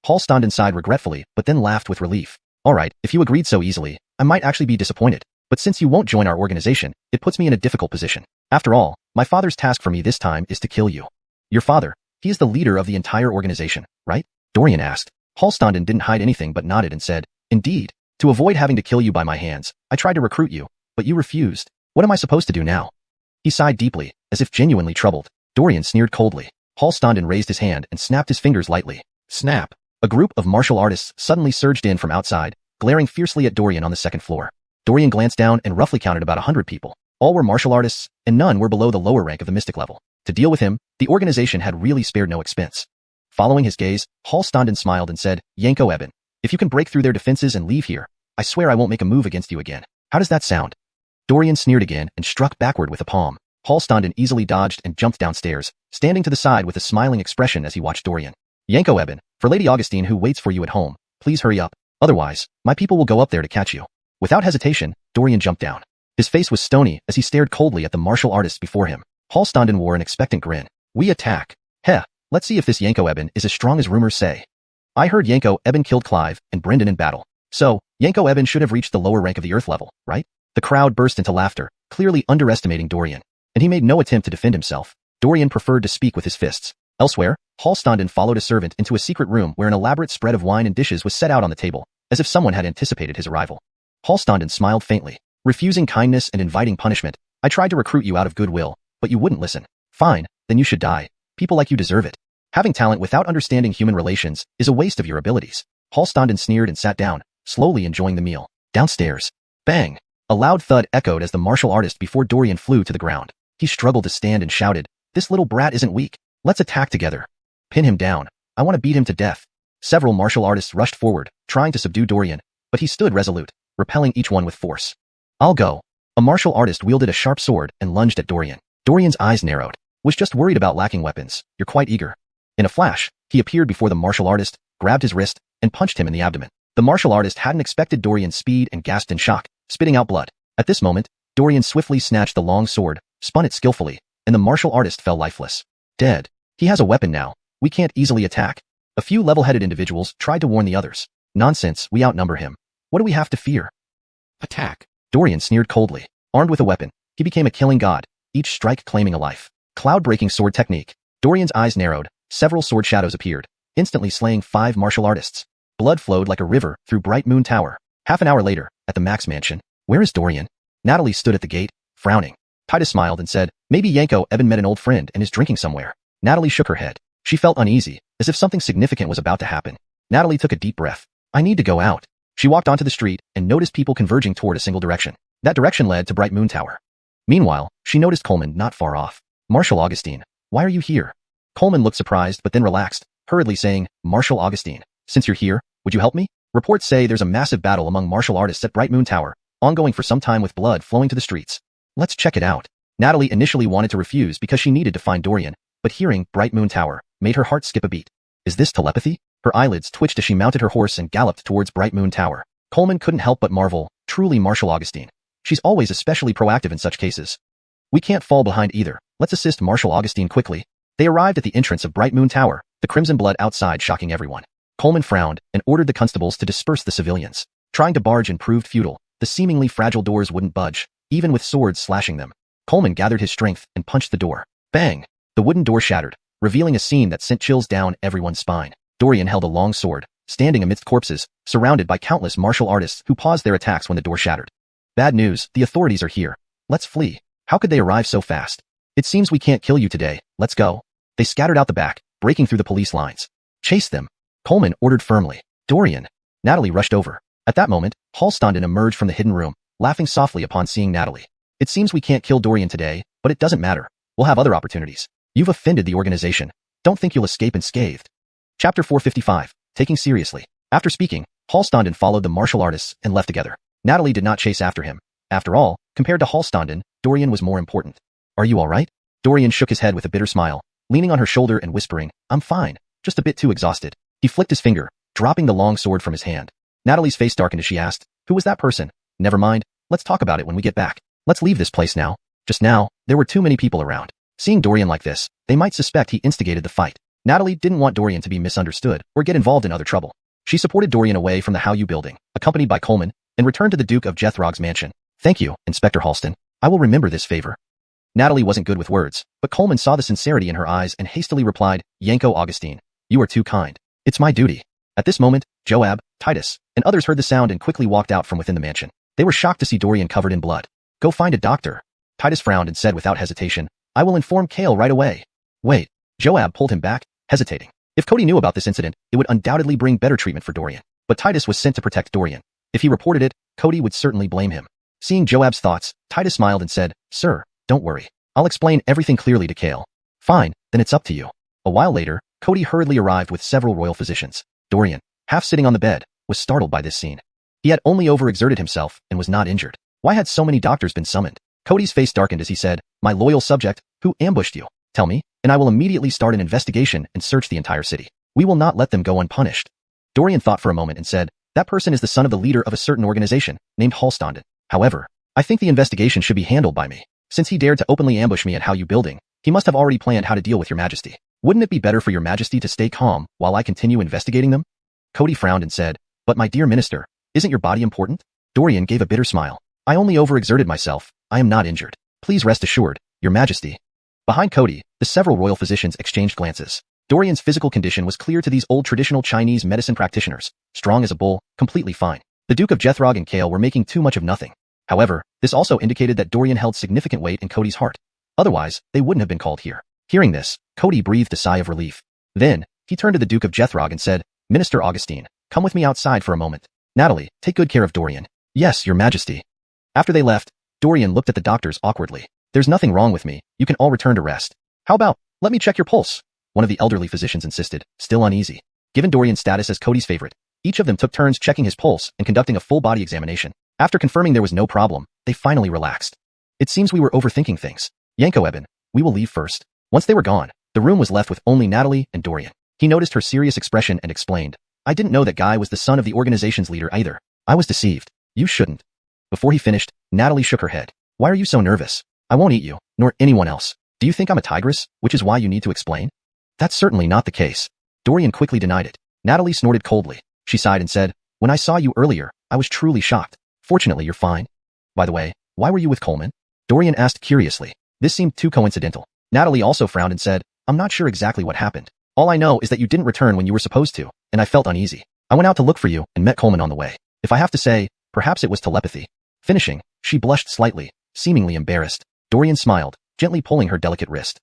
Hallstanden sighed regretfully, but then laughed with relief. Alright, if you agreed so easily, I might actually be disappointed. But since you won't join our organization, it puts me in a difficult position. After all, my father's task for me this time is to kill you. Your father, he is the leader of the entire organization, right? Dorian asked. Hallstanden didn't hide anything but nodded and said, indeed. To avoid having to kill you by my hands, I tried to recruit you, but you refused. What am I supposed to do now? He sighed deeply, as if genuinely troubled. Dorian sneered coldly. Hallstanden raised his hand and snapped his fingers lightly. Snap! A group of martial artists suddenly surged in from outside, glaring fiercely at Dorian on the second floor. Dorian glanced down and roughly counted about 100 people. All were martial artists, and none were below the lower rank of the mystic level. To deal with him, the organization had really spared no expense. Following his gaze, Hallstanden smiled and said, Yanko Eben, if you can break through their defenses and leave here, I swear I won't make a move against you again. How does that sound? Dorian sneered again and struck backward with a palm. Hallstanden easily dodged and jumped downstairs, standing to the side with a smiling expression as he watched Dorian. Yanko Eben, for Lady Augustine who waits for you at home, please hurry up. Otherwise, my people will go up there to catch you. Without hesitation, Dorian jumped down. His face was stony as he stared coldly at the martial artists before him. Hallstanden wore an expectant grin. We attack. Heh, let's see if this Yanko Eben is as strong as rumors say. I heard Yanko Eben killed Clive and Brendan in battle. So, Yanko Eben should have reached the lower rank of the earth level, right? The crowd burst into laughter, clearly underestimating Dorian. And he made no attempt to defend himself. Dorian preferred to speak with his fists. Elsewhere, Hallstanden followed a servant into a secret room where an elaborate spread of wine and dishes was set out on the table, as if someone had anticipated his arrival. Hallstanden smiled faintly. Refusing kindness and inviting punishment, I tried to recruit you out of goodwill, but you wouldn't listen. Fine, then you should die. People like you deserve it. Having talent without understanding human relations is a waste of your abilities. Hallstanden sneered and sat down, slowly enjoying the meal. Downstairs. Bang! A loud thud echoed as the martial artist before Dorian flew to the ground. He struggled to stand and shouted, this little brat isn't weak. Let's attack together. Pin him down. I want to beat him to death. Several martial artists rushed forward, trying to subdue Dorian, but he stood resolute, repelling each one with force. I'll go. A martial artist wielded a sharp sword and lunged at Dorian. Dorian's eyes narrowed. Was just worried about lacking weapons. You're quite eager. In a flash, he appeared before the martial artist, grabbed his wrist, and punched him in the abdomen. The martial artist hadn't expected Dorian's speed and gasped in shock, spitting out blood. At this moment, Dorian swiftly snatched the long sword, spun it skillfully, and the martial artist fell lifeless. Dead. He has a weapon now. We can't easily attack. A few level-headed individuals tried to warn the others. Nonsense, we outnumber him. What do we have to fear? Attack. Dorian sneered coldly. Armed with a weapon, he became a killing god, each strike claiming a life. Cloud-breaking sword technique. Dorian's eyes narrowed, several sword shadows appeared, instantly slaying 5 martial artists. Blood flowed like a river through Bright Moon Tower. Half an hour later, at the Max Mansion, where is Dorian? Natalie stood at the gate, frowning. Titus smiled and said, maybe Yanko Eben met an old friend and is drinking somewhere. Natalie shook her head. She felt uneasy, as if something significant was about to happen. Natalie took a deep breath. I need to go out. She walked onto the street and noticed people converging toward a single direction. That direction led to Bright Moon Tower. Meanwhile, she noticed Coleman not far off. Marshal Augustine, why are you here? Coleman looked surprised but then relaxed, hurriedly saying, Marshal Augustine, since you're here, would you help me? Reports say there's a massive battle among martial artists at Bright Moon Tower, ongoing for some time with blood flowing to the streets. Let's check it out. Natalie initially wanted to refuse because she needed to find Dorian, but hearing Bright Moon Tower made her heart skip a beat. Is this telepathy? Her eyelids twitched as she mounted her horse and galloped towards Bright Moon Tower. Coleman couldn't help but marvel, truly Marshal Augustine. She's always especially proactive in such cases. We can't fall behind either. Let's assist Marshal Augustine quickly. They arrived at the entrance of Bright Moon Tower, the crimson blood outside shocking everyone. Coleman frowned and ordered the constables to disperse the civilians. Trying to barge in proved futile. The seemingly fragile doors wouldn't budge, even with swords slashing them. Coleman gathered his strength and punched the door. Bang! The wooden door shattered, revealing a scene that sent chills down everyone's spine. Dorian held a long sword, standing amidst corpses, surrounded by countless martial artists who paused their attacks when the door shattered. Bad news, the authorities are here. Let's flee. How could they arrive so fast? It seems we can't kill you today, let's go. They scattered out the back, breaking through the police lines. Chase them. Coleman ordered firmly. Dorian. Natalie rushed over. At that moment, Halstanden emerged from the hidden room, laughing softly upon seeing Natalie. It seems we can't kill Dorian today, but it doesn't matter. We'll have other opportunities. You've offended the organization. Don't think you'll escape unscathed. Chapter 455. Taking seriously. After speaking, Halstanden followed the martial artists and left together. Natalie did not chase after him. After all, compared to Halstanden, Dorian was more important. Are you all right? Dorian shook his head with a bitter smile, leaning on her shoulder and whispering, I'm fine, just a bit too exhausted. He flicked his finger, dropping the long sword from his hand. Natalie's face darkened as she asked, who was that person? Never mind, let's talk about it when we get back. Let's leave this place now. Just now, there were too many people around. Seeing Dorian like this, they might suspect he instigated the fight. Natalie didn't want Dorian to be misunderstood or get involved in other trouble. She supported Dorian away from the How You building, accompanied by Coleman, and returned to the Duke of Jethrog's mansion. Thank you, Inspector Halston. I will remember this favor. Natalie wasn't good with words, but Coleman saw the sincerity in her eyes and hastily replied, Yanko Augustine, you are too kind. It's my duty. At this moment, Joab, Titus, and others heard the sound and quickly walked out from within the mansion. They were shocked to see Dorian covered in blood. Go find a doctor. Titus frowned and said without hesitation, I will inform Kale right away. Wait. Joab pulled him back, hesitating. If Cody knew about this incident, it would undoubtedly bring better treatment for Dorian. But Titus was sent to protect Dorian. If he reported it, Cody would certainly blame him. Seeing Joab's thoughts, Titus smiled and said, Sir, don't worry. I'll explain everything clearly to Kale. Fine, then it's up to you. A while later, Cody hurriedly arrived with several royal physicians. Dorian, half sitting on the bed, was startled by this scene. He had only overexerted himself and was not injured. Why had so many doctors been summoned? Cody's face darkened as he said, My loyal subject, who ambushed you? Tell me, and I will immediately start an investigation and search the entire city. We will not let them go unpunished. Dorian thought for a moment and said, That person is the son of the leader of a certain organization, named Halstanden. However, I think the investigation should be handled by me. Since he dared to openly ambush me at How You building, he must have already planned how to deal with your majesty. Wouldn't it be better for your majesty to stay calm while I continue investigating them? Cody frowned and said, But my dear minister, isn't your body important? Dorian gave a bitter smile. I only overexerted myself. I am not injured. Please rest assured, your majesty. Behind Cody, the several royal physicians exchanged glances. Dorian's physical condition was clear to these old traditional Chinese medicine practitioners. Strong as a bull, completely fine. The Duke of Jethrog and Kale were making too much of nothing. However, this also indicated that Dorian held significant weight in Cody's heart. Otherwise, they wouldn't have been called here. Hearing this, Cody breathed a sigh of relief. Then, he turned to the Duke of Jethrog and said, Minister Augustine, come with me outside for a moment. Natalie, take good care of Dorian. Yes, your majesty. After they left, Dorian looked at the doctors awkwardly. There's nothing wrong with me. You can all return to rest. How about, let me check your pulse? One of the elderly physicians insisted, still uneasy. Given Dorian's status as Cody's favorite, each of them took turns checking his pulse and conducting a full body examination. After confirming there was no problem, they finally relaxed. It seems we were overthinking things. Yanko Eben, we will leave first. Once they were gone, the room was left with only Natalie and Dorian. He noticed her serious expression and explained, I didn't know that guy was the son of the organization's leader either. I was deceived. You shouldn't. Before he finished, Natalie shook her head. Why are you so nervous? I won't eat you, nor anyone else. Do you think I'm a tigress, which is why you need to explain? That's certainly not the case. Dorian quickly denied it. Natalie snorted coldly. She sighed and said, When I saw you earlier, I was truly shocked. Fortunately, you're fine. By the way, why were you with Coleman? Dorian asked curiously. This seemed too coincidental. Natalie also frowned and said, I'm not sure exactly what happened. All I know is that you didn't return when you were supposed to, and I felt uneasy. I went out to look for you and met Coleman on the way. If I have to say, perhaps it was telepathy. Finishing, she blushed slightly, seemingly embarrassed. Dorian smiled, gently pulling her delicate wrist.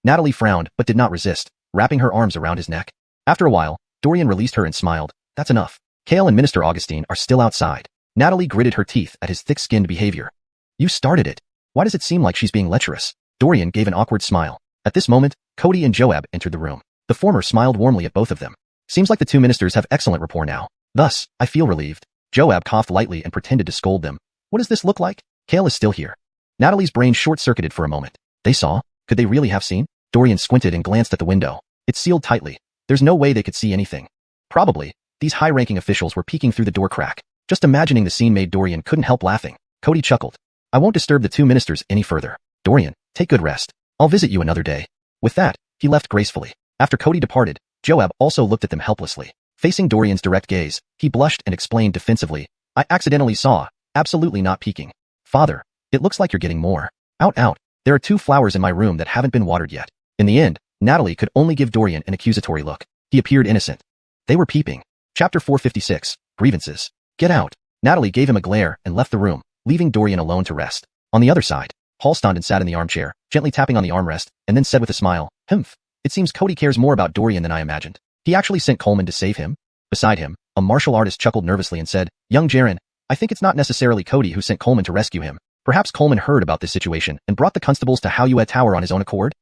Natalie frowned but did not resist, wrapping her arms around his neck. After a while, Dorian released her and smiled. That's enough. Kale and Minister Augustine are still outside. Natalie gritted her teeth at his thick-skinned behavior. You started it. Why does it seem like she's being lecherous? Dorian gave an awkward smile. At this moment, Cody and Joab entered the room. The former smiled warmly at both of them. Seems like the two ministers have excellent rapport now. Thus, I feel relieved. Joab coughed lightly and pretended to scold them. What does this look like? Kale is still here. Natalie's brain short-circuited for a moment. They saw? Could they really have seen? Dorian squinted and glanced at the window. It's sealed tightly. There's no way they could see anything. Probably, these high-ranking officials were peeking through the door crack. Just imagining the scene made Dorian couldn't help laughing. Cody chuckled. I won't disturb the two ministers any further. Dorian, take good rest. I'll visit you another day. With that, he left gracefully. After Cody departed, Joab also looked at them helplessly. Facing Dorian's direct gaze, he blushed and explained defensively. I accidentally saw, absolutely not peeking. Father, it looks like you're getting more. Out. There are 2 flowers in my room that haven't been watered yet. In the end, Natalie could only give Dorian an accusatory look. He appeared innocent. They were peeping. Chapter 456, Grievances. Get out. Natalie gave him a glare and left the room, leaving Dorian alone to rest. On the other side, Halstanden sat in the armchair, gently tapping on the armrest, and then said with a smile, Humph. It seems Cody cares more about Dorian than I imagined. He actually sent Coleman to save him. Beside him, a martial artist chuckled nervously and said, Young Jaren, I think it's not necessarily Cody who sent Coleman to rescue him. Perhaps Coleman heard about this situation and brought the constables to Haoyue Tower on his own accord?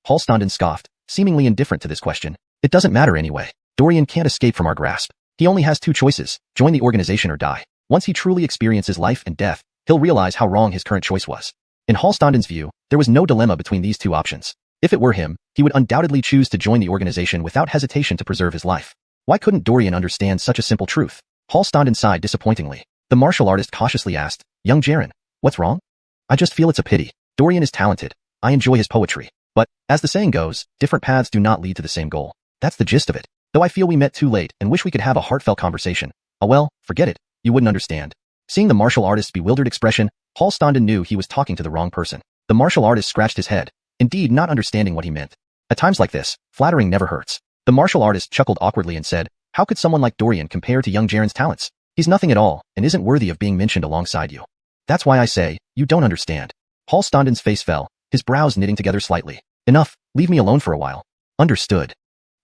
Halstanden scoffed, seemingly indifferent to this question. It doesn't matter anyway. Dorian can't escape from our grasp. He only has 2 choices, join the organization or die. Once he truly experiences life and death, he'll realize how wrong his current choice was. In Halstanden's view, there was no dilemma between these 2 options. If it were him, he would undoubtedly choose to join the organization without hesitation to preserve his life. Why couldn't Dorian understand such a simple truth? Halstanden sighed disappointingly. The martial artist cautiously asked, Young Jaren, what's wrong? I just feel it's a pity. Dorian is talented. I enjoy his poetry. But, as the saying goes, different paths do not lead to the same goal. That's the gist of it. Though I feel we met too late and wish we could have a heartfelt conversation. Oh well, forget it. You wouldn't understand. Seeing the martial artist's bewildered expression, Halstanden knew he was talking to the wrong person. The martial artist scratched his head, indeed not understanding what he meant. At times like this, flattering never hurts. The martial artist chuckled awkwardly and said, How could someone like Dorian compare to young Jaren's talents? He's nothing at all, and isn't worthy of being mentioned alongside you. That's why I say, you don't understand. Halstanden's face fell, his brows knitting together slightly. Enough, leave me alone for a while. Understood.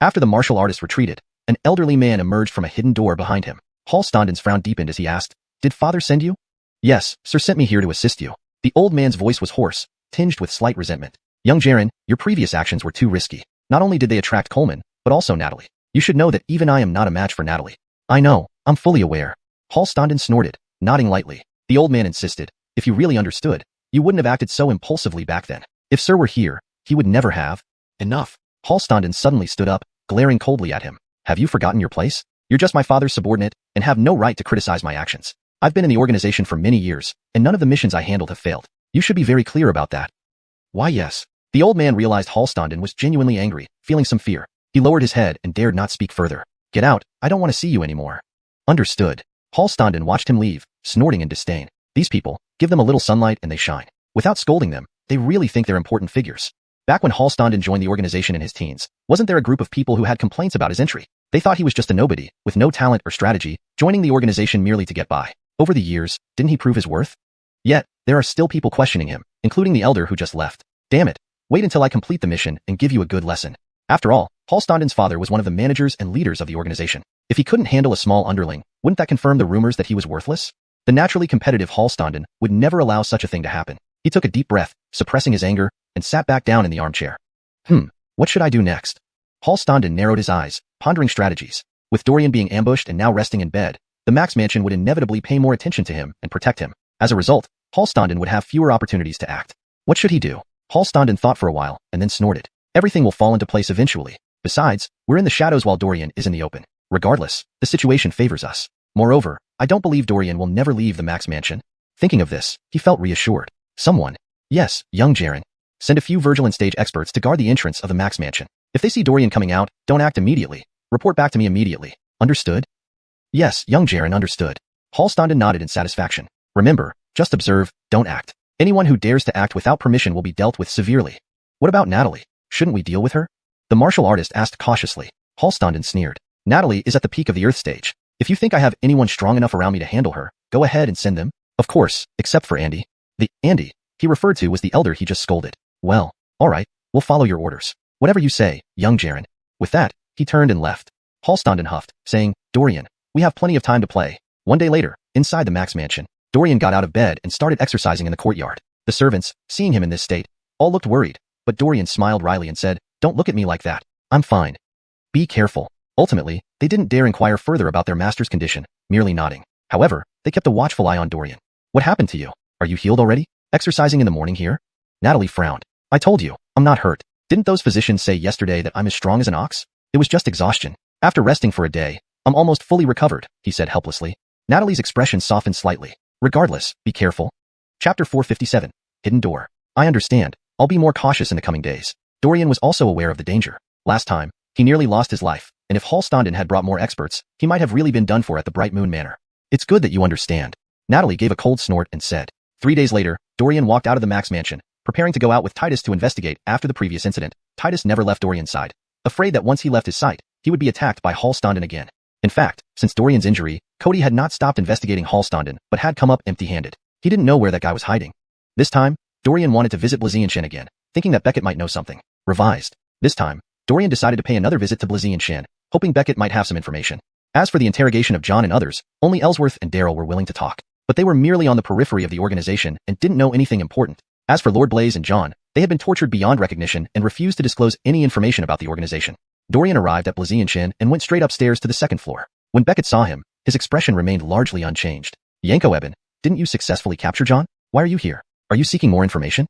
After the martial artist retreated, an elderly man emerged from a hidden door behind him. Halstanden's frown deepened as he asked, Did father send you? Yes, sir sent me here to assist you. The old man's voice was hoarse, tinged with slight resentment. Young Jaren, your previous actions were too risky. Not only did they attract Coleman, but also Natalie. You should know that even I am not a match for Natalie. I know, I'm fully aware. Halstanden snorted, nodding lightly. The old man insisted, if you really understood, you wouldn't have acted so impulsively back then. If sir were here, he would never have. Enough. Halstanden suddenly stood up, glaring coldly at him. Have you forgotten your place? You're just my father's subordinate, and have no right to criticize my actions. I've been in the organization for many years, and none of the missions I handled have failed. You should be very clear about that. Why yes. The old man realized Halstanden was genuinely angry, feeling some fear. He lowered his head and dared not speak further. Get out, I don't want to see you anymore. Understood. Halstanden watched him leave, snorting in disdain. These people, give them a little sunlight and they shine. Without scolding them, they really think they're important figures. Back when Halstanden joined the organization in his teens, wasn't there a group of people who had complaints about his entry? They thought he was just a nobody, with no talent or strategy, joining the organization merely to get by. Over the years, didn't he prove his worth? Yet, there are still people questioning him, including the elder who just left. Damn it. Wait until I complete the mission and give you a good lesson. After all, Halstanden's father was one of the managers and leaders of the organization. If he couldn't handle a small underling, wouldn't that confirm the rumors that he was worthless? The naturally competitive Halstanden would never allow such a thing to happen. He took a deep breath, suppressing his anger, and sat back down in the armchair. What should I do next? Halstanden narrowed his eyes, pondering strategies. With Dorian being ambushed and now resting in bed, the Max Mansion would inevitably pay more attention to him and protect him. As a result, Halstanden would have fewer opportunities to act. What should he do? Halstanden thought for a while, and then snorted. Everything will fall into place eventually. Besides, we're in the shadows while Dorian is in the open. Regardless, the situation favors us. Moreover, I don't believe Dorian will never leave the Max Mansion. Thinking of this, he felt reassured. Someone. Yes, young Jaren. Send a few Virgilin stage experts to guard the entrance of the Max Mansion. If they see Dorian coming out, don't act immediately. Report back to me immediately. Understood? Yes, young Jaren understood. Halstanden nodded in satisfaction. Remember, just observe, don't act. Anyone who dares to act without permission will be dealt with severely. What about Natalie? Shouldn't we deal with her? The martial artist asked cautiously. Halstanden sneered. Natalie is at the peak of the Earth stage. If you think I have anyone strong enough around me to handle her, go ahead and send them. Of course, except for Andy. The Andy he referred to was the elder he just scolded. Well, alright, we'll follow your orders. Whatever you say, young Jaren. With that, he turned and left. Halstanden huffed, saying, Dorian, we have plenty of time to play. One day later, inside the Max mansion, Dorian got out of bed and started exercising in the courtyard. The servants, seeing him in this state, all looked worried, but Dorian smiled wryly and said, Don't look at me like that. I'm fine. Be careful. Ultimately, they didn't dare inquire further about their master's condition, merely nodding. However, they kept a watchful eye on Dorian. What happened to you? Are you healed already? Exercising in the morning here? Natalie frowned. I told you, I'm not hurt. Didn't those physicians say yesterday that I'm as strong as an ox? It was just exhaustion. After resting for a day, I'm almost fully recovered, he said helplessly. Natalie's expression softened slightly. Regardless, be careful. Chapter 457. Hidden Door. I understand. I'll be more cautious in the coming days. Dorian was also aware of the danger. Last time, he nearly lost his life, and if Halstanden had brought more experts, he might have really been done for at the Bright Moon Manor. It's good that you understand. Natalie gave a cold snort and said. 3 days later, Dorian walked out of the Max mansion, preparing to go out with Titus to investigate after the previous incident. Titus never left Dorian's side, afraid that once he left his sight, he would be attacked by Halstanden again. In fact, since Dorian's injury, Cody had not stopped investigating Halstanden, but had come up empty-handed. He didn't know where that guy was hiding. This time, Dorian wanted to visit Blazienshan again, thinking that Beckett might know something. Revised. This time, Dorian decided to pay another visit to Blazienshan, hoping Beckett might have some information. As for the interrogation of John and others, only Ellsworth and Daryl were willing to talk, but they were merely on the periphery of the organization and didn't know anything important. As for Lord Blaze and John, they had been tortured beyond recognition and refused to disclose any information about the organization. Dorian arrived at Blazienshan and went straight upstairs to the second floor. When Beckett saw him, his expression remained largely unchanged. Yanko Eben, didn't you successfully capture John? Why are you here? Are you seeking more information?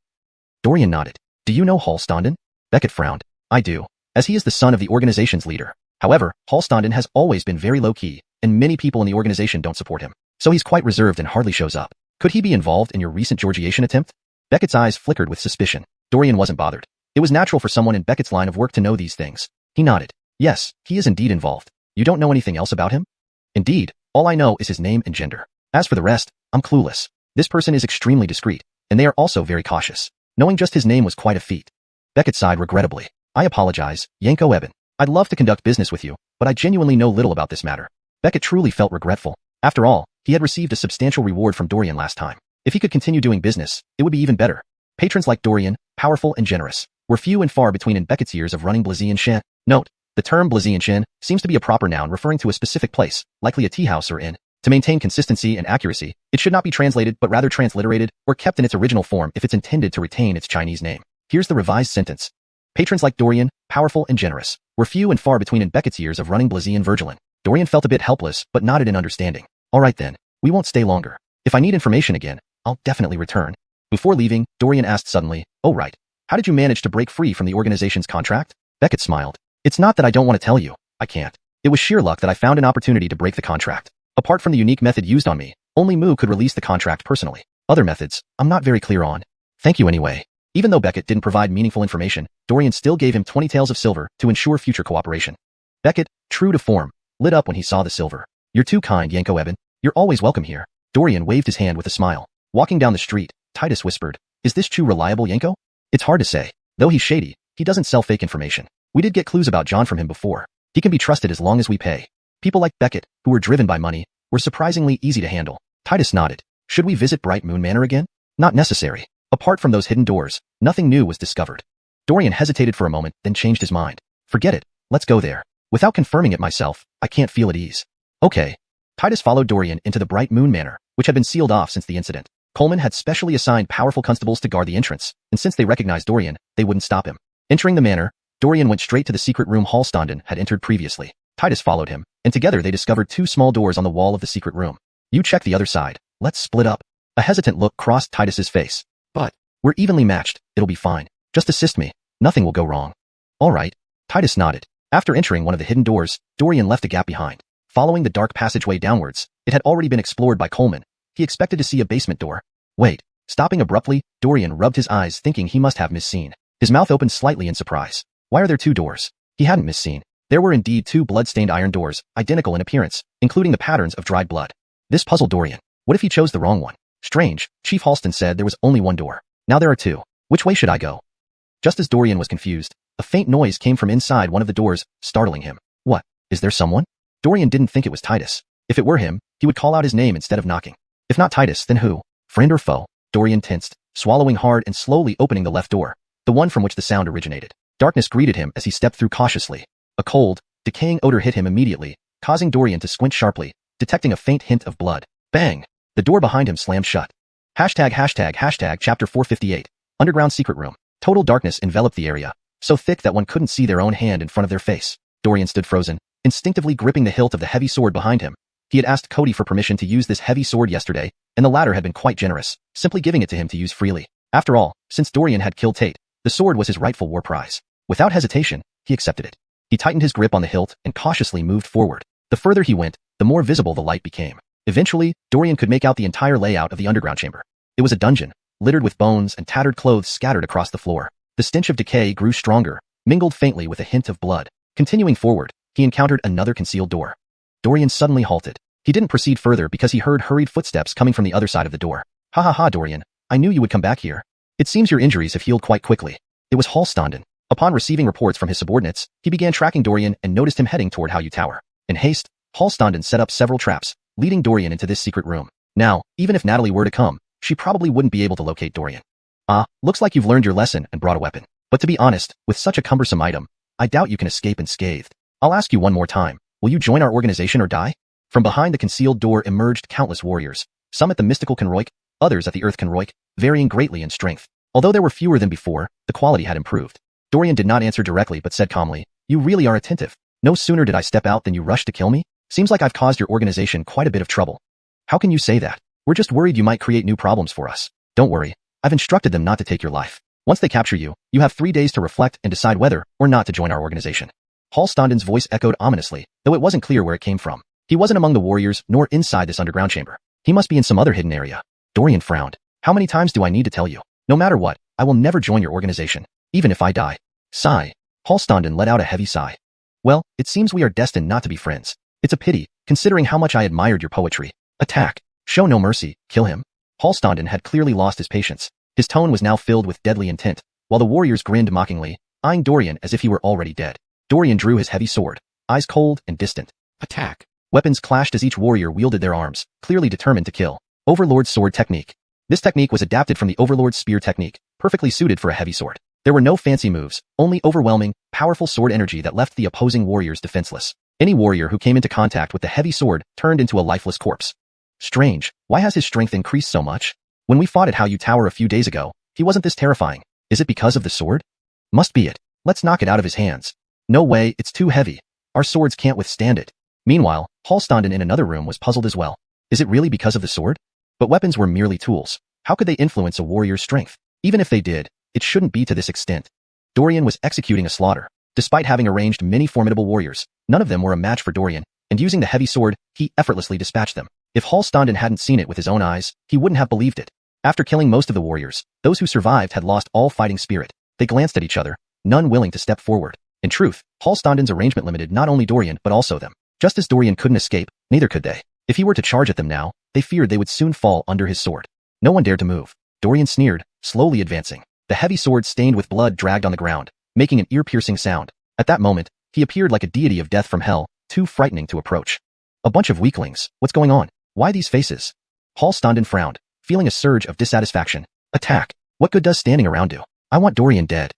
Dorian nodded. Do you know Halstanden? Beckett frowned. I do, as he is the son of the organization's leader. However, Halstanden has always been very low-key, and many people in the organization don't support him. So he's quite reserved and hardly shows up. Could he be involved in your recent Georgiation attempt? Beckett's eyes flickered with suspicion. Dorian wasn't bothered. It was natural for someone in Beckett's line of work to know these things. He nodded. Yes, he is indeed involved. You don't know anything else about him? Indeed, all I know is his name and gender. As for the rest, I'm clueless. This person is extremely discreet, and they are also very cautious. Knowing just his name was quite a feat. Beckett sighed regrettably. I apologize, Yanko Eben. I'd love to conduct business with you, but I genuinely know little about this matter. Beckett truly felt regretful. After all, he had received a substantial reward from Dorian last time. If he could continue doing business, it would be even better. Patrons like Dorian, powerful and generous, were few and far between in Beckett's years of running Blazienshan. Note, the term Blazienshan seems to be a proper noun referring to a specific place, likely a tea house or inn. To maintain consistency and accuracy, it should not be translated but rather transliterated or kept in its original form if it's intended to retain its Chinese name. Here's the revised sentence. Patrons like Dorian, powerful and generous, were few and far between in Beckett's years of running Blazien Virgilin. Dorian felt a bit helpless but nodded in understanding. Alright then, we won't stay longer. If I need information again, I'll definitely return. Before leaving, Dorian asked suddenly, oh right, how did you manage to break free from the organization's contract? Beckett smiled. It's not that I don't want to tell you, I can't. It was sheer luck that I found an opportunity to break the contract. Apart from the unique method used on me, only Mu could release the contract personally. Other methods, I'm not very clear on. Thank you anyway. Even though Beckett didn't provide meaningful information, Dorian still gave him 20 taels of silver to ensure future cooperation. Beckett, true to form, lit up when he saw the silver. You're too kind, Yanko Eben. You're always welcome here. Dorian waved his hand with a smile. Walking down the street, Titus whispered, is this Chu reliable, Yanko? It's hard to say. Though he's shady, he doesn't sell fake information. We did get clues about John from him before. He can be trusted as long as we pay. People like Beckett, who were driven by money, were surprisingly easy to handle. Titus nodded. Should we visit Bright Moon Manor again? Not necessary. Apart from those hidden doors, nothing new was discovered. Dorian hesitated for a moment, then changed his mind. Forget it. Let's go there. Without confirming it myself, I can't feel at ease. Okay. Titus followed Dorian into the Bright Moon Manor, which had been sealed off since the incident. Coleman had specially assigned powerful constables to guard the entrance, and since they recognized Dorian, they wouldn't stop him. Entering the manor, Dorian went straight to the secret room Halstanden had entered previously. Titus followed him, and together they discovered 2 small doors on the wall of the secret room. You check the other side. Let's split up. A hesitant look crossed Titus's face. But, we're evenly matched, it'll be fine. Just assist me. Nothing will go wrong. Alright. Titus nodded. After entering one of the hidden doors, Dorian left a gap behind. Following the dark passageway downwards, it had already been explored by Coleman. He expected to see a basement door. Wait. Stopping abruptly, Dorian rubbed his eyes thinking he must have misseen. His mouth opened slightly in surprise. Why are there 2 doors? He hadn't misseen. There were indeed 2 blood-stained iron doors, identical in appearance, including the patterns of dried blood. This puzzled Dorian. What if he chose the wrong one? Strange, Chief Halston said there was only 1 door. Now there are 2. Which way should I go? Just as Dorian was confused, a faint noise came from inside one of the doors, startling him. What? Is there someone? Dorian didn't think it was Titus. If it were him, he would call out his name instead of knocking. If not Titus, then who? Friend or foe? Dorian tensed, swallowing hard and slowly opening the left door, the one from which the sound originated. Darkness greeted him as he stepped through cautiously. A cold, decaying odor hit him immediately, causing Dorian to squint sharply, detecting a faint hint of blood. Bang! The door behind him slammed shut. Chapter 458. Underground secret room. Total darkness enveloped the area, so thick that one couldn't see their own hand in front of their face. Dorian stood frozen, instinctively gripping the hilt of the heavy sword behind him. He had asked Cody for permission to use this heavy sword yesterday, and the latter had been quite generous, simply giving it to him to use freely. After all, since Dorian had killed Tate, the sword was his rightful war prize. Without hesitation, he accepted it. He tightened his grip on the hilt and cautiously moved forward. The further he went, the more visible the light became. Eventually, Dorian could make out the entire layout of the underground chamber. It was a dungeon, littered with bones and tattered clothes scattered across the floor. The stench of decay grew stronger, mingled faintly with a hint of blood. Continuing forward, he encountered another concealed door. Dorian suddenly halted. He didn't proceed further because he heard hurried footsteps coming from the other side of the door. Ha ha ha, Dorian. I knew you would come back here. It seems your injuries have healed quite quickly. It was Hallstanden. Upon receiving reports from his subordinates, he began tracking Dorian and noticed him heading toward Hayu Tower. In haste, Hallstanden set up several traps, leading Dorian into this secret room. Now, even if Natalie were to come, she probably wouldn't be able to locate Dorian. Ah, looks like you've learned your lesson and brought a weapon. But to be honest, with such a cumbersome item, I doubt you can escape unscathed. I'll ask you one more time. Will you join our organization or die? From behind the concealed door emerged countless warriors, some at the mystical Konroik, others at the earth Konroik, varying greatly in strength. Although there were fewer than before, the quality had improved. Dorian did not answer directly but said calmly, "You really are attentive. No sooner did I step out than you rushed to kill me? Seems like I've caused your organization quite a bit of trouble." "How can you say that? We're just worried you might create new problems for us. Don't worry. I've instructed them not to take your life. Once they capture you, you have 3 days to reflect and decide whether or not to join our organization." Hallstanden's voice echoed ominously, though it wasn't clear where it came from. He wasn't among the warriors nor inside this underground chamber. He must be in some other hidden area. Dorian frowned. "How many times do I need to tell you? No matter what, I will never join your organization, even if I die." Sigh. Hallstanden let out a heavy sigh. "Well, it seems we are destined not to be friends. It's a pity, considering how much I admired your poetry. Attack. Show no mercy, kill him." Hallstanden had clearly lost his patience. His tone was now filled with deadly intent, while the warriors grinned mockingly, eyeing Dorian as if he were already dead. Dorian drew his heavy sword, eyes cold and distant. Attack. Weapons clashed as each warrior wielded their arms, clearly determined to kill. Overlord's sword technique. This technique was adapted from the Overlord's spear technique, perfectly suited for a heavy sword. There were no fancy moves, only overwhelming, powerful sword energy that left the opposing warriors defenseless. Any warrior who came into contact with the heavy sword turned into a lifeless corpse. Strange, why has his strength increased so much? When we fought at Hayu Tower a few days ago, he wasn't this terrifying. Is it because of the sword? Must be it. Let's knock it out of his hands. No way, it's too heavy. Our swords can't withstand it. Meanwhile, Hallstanden in another room was puzzled as well. Is it really because of the sword? But weapons were merely tools. How could they influence a warrior's strength? Even if they did, it shouldn't be to this extent. Dorian was executing a slaughter. Despite having arranged many formidable warriors, none of them were a match for Dorian, and using the heavy sword, he effortlessly dispatched them. If Hallstanden hadn't seen it with his own eyes, he wouldn't have believed it. After killing most of the warriors, those who survived had lost all fighting spirit. They glanced at each other, none willing to step forward. In truth, Hallstanden's arrangement limited not only Dorian but also them. Just as Dorian couldn't escape, neither could they. If he were to charge at them now, they feared they would soon fall under his sword. No one dared to move. Dorian sneered, slowly advancing. The heavy sword stained with blood dragged on the ground, making an ear-piercing sound. At that moment, he appeared like a deity of death from hell, too frightening to approach. A bunch of weaklings. What's going on? Why these faces? Hallstanden frowned, feeling a surge of dissatisfaction. Attack. What good does standing around do? I want Dorian dead.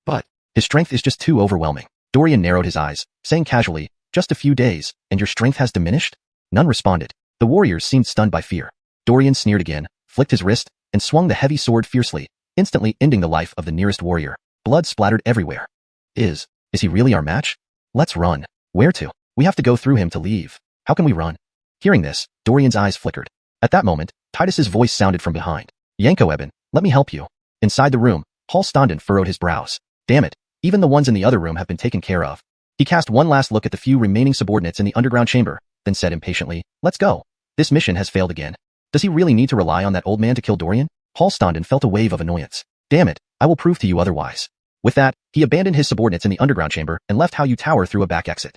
But his strength is just too overwhelming. Dorian narrowed his eyes, saying casually, "Just a few days, and your strength has diminished?" None responded. The warriors seemed stunned by fear. Dorian sneered again, flicked his wrist, and swung the heavy sword fiercely, instantly ending the life of the nearest warrior. Blood splattered everywhere. Is he really our match? Let's run. Where to? We have to go through him to leave. How can we run? Hearing this, Dorian's eyes flickered. At that moment, Titus's voice sounded from behind. "Yanko Eben, let me help you." Inside the room, Hallstanden furrowed his brows. Damn it, even the ones in the other room have been taken care of. He cast one last look at the few remaining subordinates in the underground chamber, then said impatiently, "Let's go. This mission has failed again." Does he really need to rely on that old man to kill Dorian? Hallstanden felt a wave of annoyance. Damn it, I will prove to you otherwise. With that, he abandoned his subordinates in the underground chamber and left Hayu Tower through a back exit.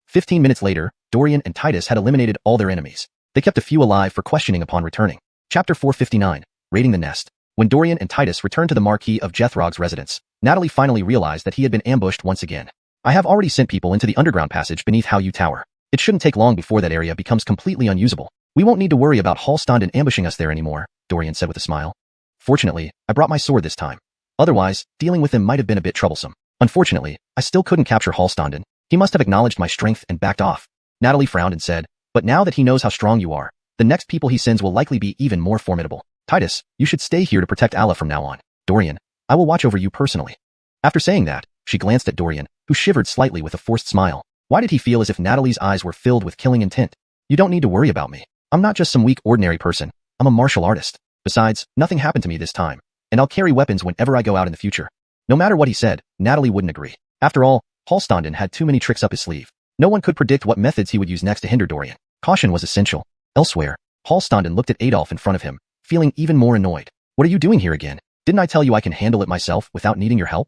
15 minutes later, Dorian and Titus had eliminated all their enemies. They kept a few alive for questioning upon returning. Chapter 459, Raiding the Nest. When Dorian and Titus returned to the Marquis of Jethrog's residence, Natalie finally realized that he had been ambushed once again. I have already sent people into the underground passage beneath Hallyu Tower. It shouldn't take long before that area becomes completely unusable. We won't need to worry about Hallstanden ambushing us there anymore, Dorian said with a smile. Fortunately, I brought my sword this time. Otherwise, dealing with him might have been a bit troublesome. Unfortunately, I still couldn't capture Hallstanden. He must have acknowledged my strength and backed off. Natalie frowned and said, but now that he knows how strong you are, the next people he sends will likely be even more formidable. Titus, you should stay here to protect Alla from now on. Dorian, I will watch over you personally. After saying that, she glanced at Dorian, who shivered slightly with a forced smile. Why did he feel as if Natalie's eyes were filled with killing intent? You don't need to worry about me. I'm not just some weak ordinary person. I'm a martial artist. Besides, nothing happened to me this time, and I'll carry weapons whenever I go out in the future. No matter what he said, Natalie wouldn't agree. After all, Hallstanden had too many tricks up his sleeve. No one could predict what methods he would use next to hinder Dorian. Caution was essential. Elsewhere, Hallstanden looked at Adolf in front of him, feeling even more annoyed. What are you doing here again? Didn't I tell you I can handle it myself without needing your help?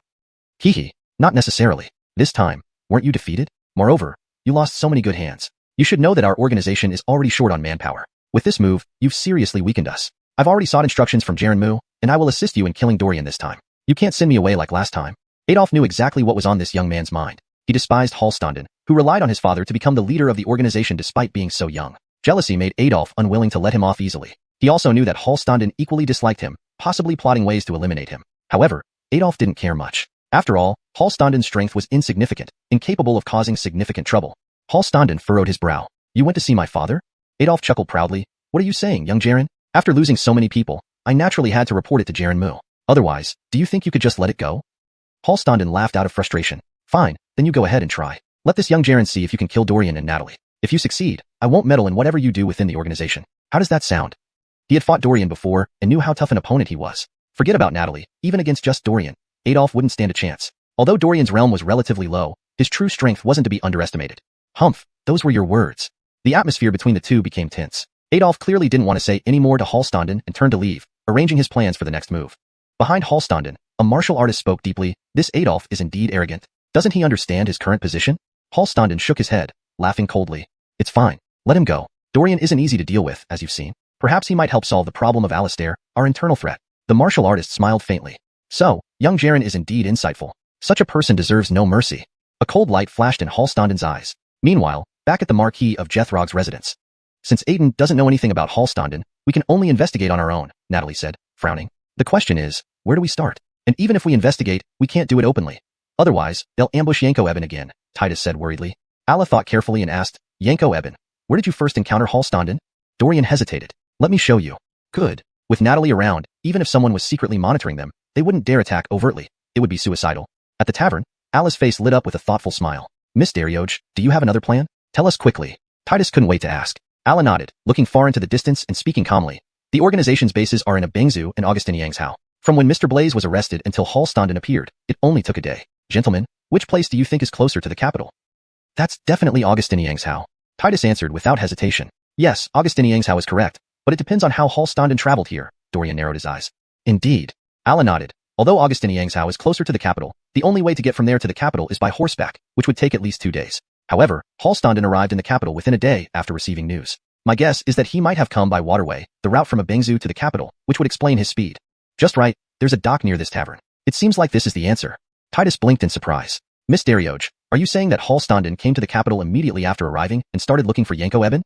Hehe, not necessarily. This time, weren't you defeated? Moreover, you lost so many good hands. You should know that our organization is already short on manpower. With this move, you've seriously weakened us. I've already sought instructions from Jaren Mu, and I will assist you in killing Dorian this time. You can't send me away like last time. Adolf knew exactly what was on this young man's mind. He despised Hallstanden, who relied on his father to become the leader of the organization despite being so young. Jealousy made Adolf unwilling to let him off easily. He also knew that Hallstanden equally disliked him, possibly plotting ways to eliminate him. However, Adolf didn't care much. After all, Hallstanden's strength was insignificant, incapable of causing significant trouble. Hallstanden furrowed his brow. You went to see my father? Adolf chuckled proudly. What are you saying, young Jaren? After losing so many people, I naturally had to report it to Jaren Mu. Otherwise, do you think you could just let it go? Hallstanden laughed out of frustration. Fine, then you go ahead and try. Let this young Jaren see if you can kill Dorian and Natalie. If you succeed, I won't meddle in whatever you do within the organization. How does that sound? He had fought Dorian before and knew how tough an opponent he was. Forget about Natalie, even against just Dorian, Adolf wouldn't stand a chance. Although Dorian's realm was relatively low, his true strength wasn't to be underestimated. Humph, those were your words. The atmosphere between the two became tense. Adolf clearly didn't want to say any more to Hallstanden and turned to leave, arranging his plans for the next move. Behind Hallstanden, a martial artist spoke deeply. This Adolf is indeed arrogant. Doesn't he understand his current position? Hallstanden shook his head, laughing coldly. It's fine. Let him go. Dorian isn't easy to deal with, as you've seen. Perhaps he might help solve the problem of Alistair, our internal threat. The martial artist smiled faintly. So, young Jaren is indeed insightful. Such a person deserves no mercy. A cold light flashed in Hallstanden's eyes. Meanwhile, back at the Marquis of Jethrog's residence. Since Aiden doesn't know anything about Hallstanden, we can only investigate on our own, Natalie said, frowning. The question is, where do we start? And even if we investigate, we can't do it openly. Otherwise, they'll ambush Yanko Eben again, Titus said worriedly. Alla thought carefully and asked, Yanko Eben, where did you first encounter Hallstanden? Dorian hesitated. Let me show you. Good. With Natalie around, even if someone was secretly monitoring them, they wouldn't dare attack overtly. It would be suicidal. At the tavern, Alla's face lit up with a thoughtful smile. Miss Darioj, do you have another plan? Tell us quickly. Titus couldn't wait to ask. Alla nodded, looking far into the distance and speaking calmly. The organization's bases are in Ebengzu and Augustin Yangshao. From when Mr. Blaze was arrested until Hallstanden appeared, it only took a day. Gentlemen, which place do you think is closer to the capital? That's definitely Augustin Yangshao. Titus answered without hesitation. Yes, Augustin Yangshao is correct, but it depends on how Hallstanden traveled here. Dorian narrowed his eyes. Indeed. Alla nodded. Although Augustin Yangshao is closer to the capital, the only way to get from there to the capital is by horseback, which would take at least 2 days. However, Hallstanden arrived in the capital within a day after receiving news. My guess is that he might have come by waterway, the route from Ebengzu to the capital, which would explain his speed. Just right, there's a dock near this tavern. It seems like this is the answer. Titus blinked in surprise. Miss Darioj, are you saying that Hallstanden came to the capital immediately after arriving and started looking for Yanko Eben?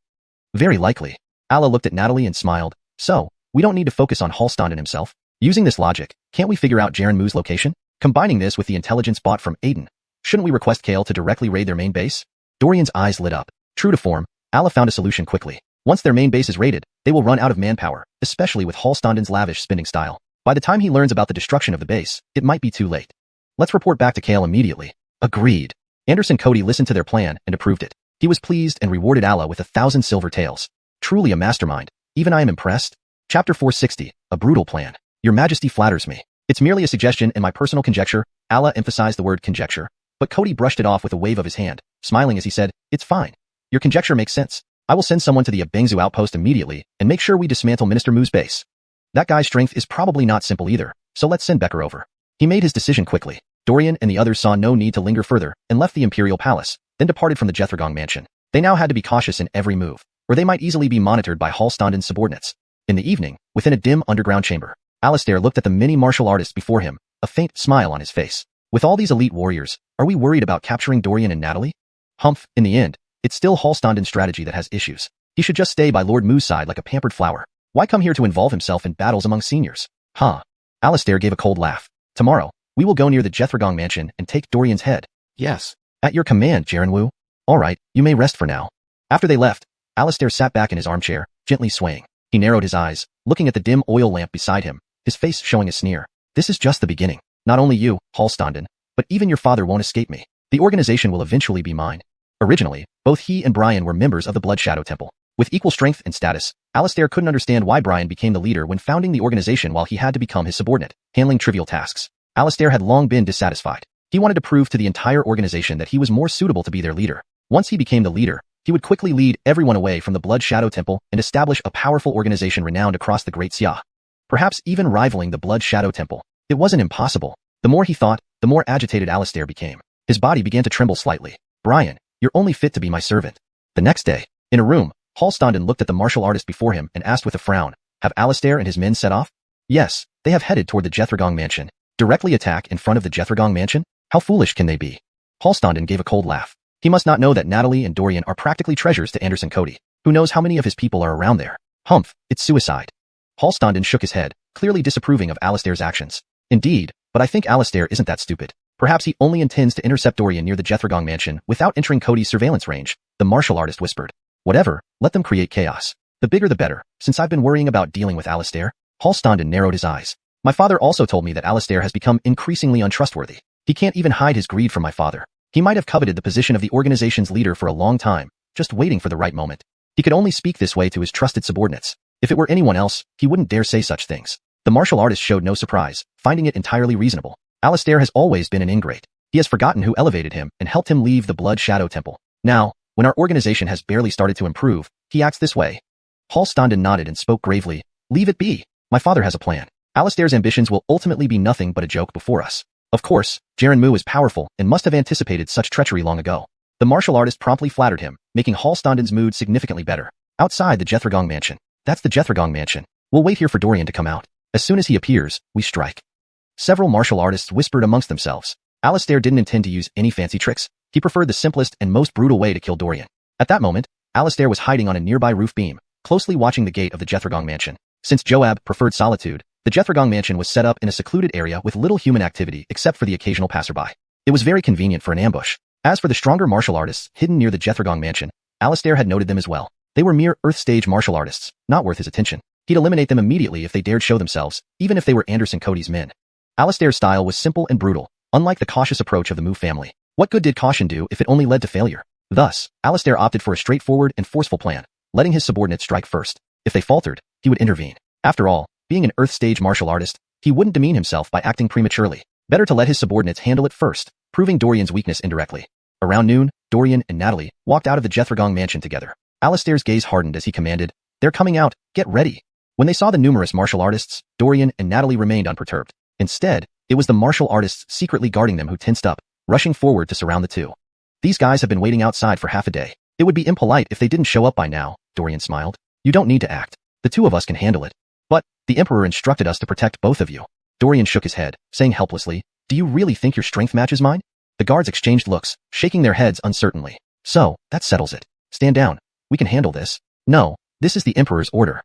Very likely. Alla looked at Natalie and smiled. So, we don't need to focus on Hallstanden himself. Using this logic, can't we figure out Jaren Mu's location? Combining this with the intelligence bought from Aiden, shouldn't we request Kale to directly raid their main base? Dorian's eyes lit up. True to form, Alla found a solution quickly. Once their main base is raided, they will run out of manpower, especially with Hallstanden's lavish spending style. By the time he learns about the destruction of the base, it might be too late. Let's report back to Kale immediately. Agreed. Anderson Cody listened to their plan and approved it. He was pleased and rewarded Alla with 1,000 silver taels. Truly a mastermind. Even I am impressed. Chapter 460, a brutal plan. Your Majesty flatters me. It's merely a suggestion and my personal conjecture. Alla emphasized the word conjecture, but Cody brushed it off with a wave of his hand, smiling as he said, it's fine. Your conjecture makes sense. I will send someone to the Ebengzu outpost immediately and make sure we dismantle Minister Mu's base. That guy's strength is probably not simple either, so let's send Becker over. He made his decision quickly. Dorian and the others saw no need to linger further and left the Imperial Palace, then departed from the Jethrogong mansion. They now had to be cautious in every move, or they might easily be monitored by Hallstanden's subordinates. In the evening, within a dim underground chamber, Alistair looked at the many martial artists before him, a faint smile on his face. With all these elite warriors, are we worried about capturing Dorian and Natalie? Humph, in the end, it's still Halstanden's strategy that has issues. He should just stay by Lord Mu's side like a pampered flower. Why come here to involve himself in battles among seniors? Huh. Alistair gave a cold laugh. Tomorrow, we will go near the Jethragon mansion and take Dorian's head. Yes. At your command, Jarenwu. All right, you may rest for now. After they left, Alistair sat back in his armchair, gently swaying. He narrowed his eyes, looking at the dim oil lamp beside him, his face showing a sneer. This is just the beginning. Not only you, Halstanden, but even your father won't escape me. The organization will eventually be mine. Originally, both he and Brian were members of the Blood Shadow Temple. With equal strength and status, Alistair couldn't understand why Brian became the leader when founding the organization while he had to become his subordinate, handling trivial tasks. Alistair had long been dissatisfied. He wanted to prove to the entire organization that he was more suitable to be their leader. Once he became the leader, he would quickly lead everyone away from the Blood Shadow Temple and establish a powerful organization renowned across the Great Xia. Perhaps even rivaling the Blood Shadow Temple. It wasn't impossible. The more he thought, the more agitated Alistair became. His body began to tremble slightly. Brian, you're only fit to be my servant. The next day, in a room, Halstanden looked at the martial artist before him and asked with a frown, have Alistair and his men set off? Yes, they have headed toward the Jethragon mansion. Directly attack in front of the Jethragon mansion? How foolish can they be? Halstanden gave a cold laugh. He must not know that Natalie and Dorian are practically treasures to Anderson Cody. Who knows how many of his people are around there? Humph, it's suicide. Halstanden shook his head, clearly disapproving of Alistair's actions. Indeed, but I think Alistair isn't that stupid. Perhaps he only intends to intercept Dorian near the Jethragon mansion without entering Cody's surveillance range, the martial artist whispered. Whatever, let them create chaos. The bigger the better, since I've been worrying about dealing with Alistair. Halstanden narrowed his eyes. My father also told me that Alistair has become increasingly untrustworthy. He can't even hide his greed from my father. He might have coveted the position of the organization's leader for a long time, just waiting for the right moment. He could only speak this way to his trusted subordinates. If it were anyone else, he wouldn't dare say such things. The martial artist showed no surprise, finding it entirely reasonable. Alistair has always been an ingrate. He has forgotten who elevated him and helped him leave the Blood Shadow Temple. Now, when our organization has barely started to improve, he acts this way. Halstanden nodded and spoke gravely. Leave it be. My father has a plan. Alistair's ambitions will ultimately be nothing but a joke before us. Of course, Jarenwu is powerful and must have anticipated such treachery long ago. The martial artist promptly flattered him, making Halstanden's mood significantly better. Outside the Jethragon mansion. That's the Jethragon mansion. We'll wait here for Dorian to come out. As soon as he appears, we strike. Several martial artists whispered amongst themselves. Alistair didn't intend to use any fancy tricks. He preferred the simplest and most brutal way to kill Dorian. At that moment, Alistair was hiding on a nearby roof beam, closely watching the gate of the Jethragon mansion. Since Joab preferred solitude, the Jethragon mansion was set up in a secluded area with little human activity except for the occasional passerby. It was very convenient for an ambush. As for the stronger martial artists hidden near the Jethragon mansion, Alistair had noted them as well. They were mere Earth-stage martial artists, not worth his attention. He'd eliminate them immediately if they dared show themselves, even if they were Anderson Cody's men. Alistair's style was simple and brutal, unlike the cautious approach of the Mu family. What good did caution do if it only led to failure? Thus, Alistair opted for a straightforward and forceful plan, letting his subordinates strike first. If they faltered, he would intervene. After all, being an Earth-stage martial artist, he wouldn't demean himself by acting prematurely. Better to let his subordinates handle it first, proving Dorian's weakness indirectly. Around noon, Dorian and Natalie walked out of the Jethragon mansion together. Alistair's gaze hardened as he commanded, "They're coming out, get ready." When they saw the numerous martial artists, Dorian and Natalie remained unperturbed. Instead, it was the martial artists secretly guarding them who tensed up, rushing forward to surround the two. These guys have been waiting outside for half a day. It would be impolite if they didn't show up by now, Dorian smiled. You don't need to act. The two of us can handle it. But, the Emperor instructed us to protect both of you. Dorian shook his head, saying helplessly, do you really think your strength matches mine? The guards exchanged looks, shaking their heads uncertainly. So, that settles it. Stand down. We can handle this. No, this is the Emperor's order.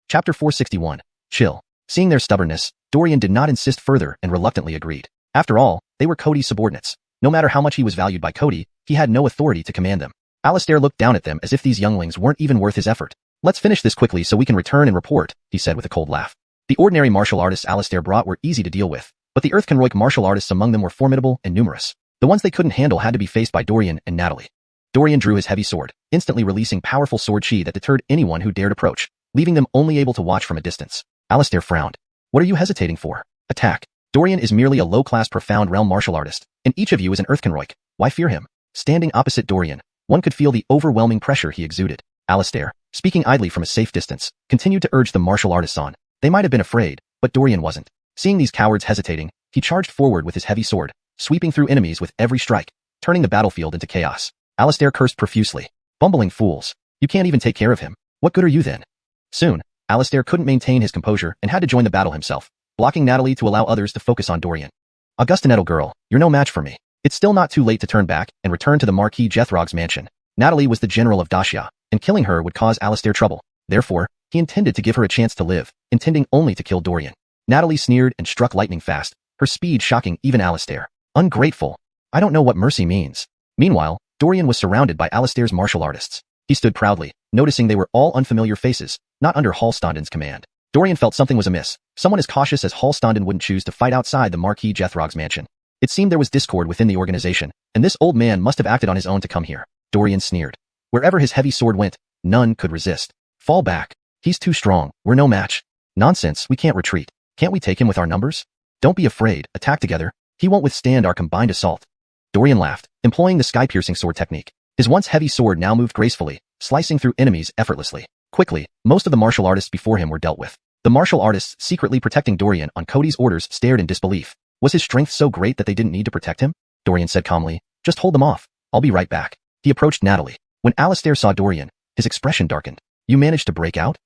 Chapter 461. Chill. Seeing their stubbornness, Dorian did not insist further and reluctantly agreed. After all, they were Cody's subordinates. No matter how much he was valued by Cody, he had no authority to command them. Alistair looked down at them as if these younglings weren't even worth his effort. Let's finish this quickly so we can return and report, he said with a cold laugh. The ordinary martial artists Alistair brought were easy to deal with, but the Earthconroic martial artists among them were formidable and numerous. The ones they couldn't handle had to be faced by Dorian and Natalie. Dorian drew his heavy sword, instantly releasing powerful sword chi that deterred anyone who dared approach, leaving them only able to watch from a distance. Alistair frowned. What are you hesitating for? Attack. Dorian is merely a low-class profound realm martial artist, and each of you is an Earthconroic. Why fear him? Standing opposite Dorian, one could feel the overwhelming pressure he exuded. Alistair, speaking idly from a safe distance, continued to urge the martial artists on. They might have been afraid, but Dorian wasn't. Seeing these cowards hesitating, he charged forward with his heavy sword, sweeping through enemies with every strike, turning the battlefield into chaos. Alistair cursed profusely. Bumbling fools. You can't even take care of him. What good are you then? Soon, Alistair couldn't maintain his composure and had to join the battle himself, blocking Natalie to allow others to focus on Dorian. Augustinetto girl, you're no match for me. It's still not too late to turn back and return to the Marquis Jethrod's mansion. Natalie was the general of Dacia, and killing her would cause Alistair trouble. Therefore, he intended to give her a chance to live, intending only to kill Dorian. Natalie sneered and struck lightning fast, her speed shocking even Alistair. Ungrateful. I don't know what mercy means. Meanwhile, Dorian was surrounded by Alistair's martial artists. He stood proudly, noticing they were all unfamiliar faces, not under Hallstonden's command. Dorian felt something was amiss. Someone as cautious as Hallstonden wouldn't choose to fight outside the Marquis Jethrod's mansion. It seemed there was discord within the organization, and this old man must have acted on his own to come here. Dorian sneered. Wherever his heavy sword went, none could resist. Fall back. He's too strong. We're no match. Nonsense, we can't retreat. Can't we take him with our numbers? Don't be afraid, attack together. He won't withstand our combined assault. Dorian laughed, employing the sky-piercing sword technique. His once heavy sword now moved gracefully, slicing through enemies effortlessly. Quickly, most of the martial artists before him were dealt with. The martial artists secretly protecting Dorian on Cody's orders stared in disbelief. Was his strength so great that they didn't need to protect him? Dorian said calmly, just hold them off. I'll be right back. He approached Natalie. When Alistair saw Dorian, his expression darkened. You managed to break out?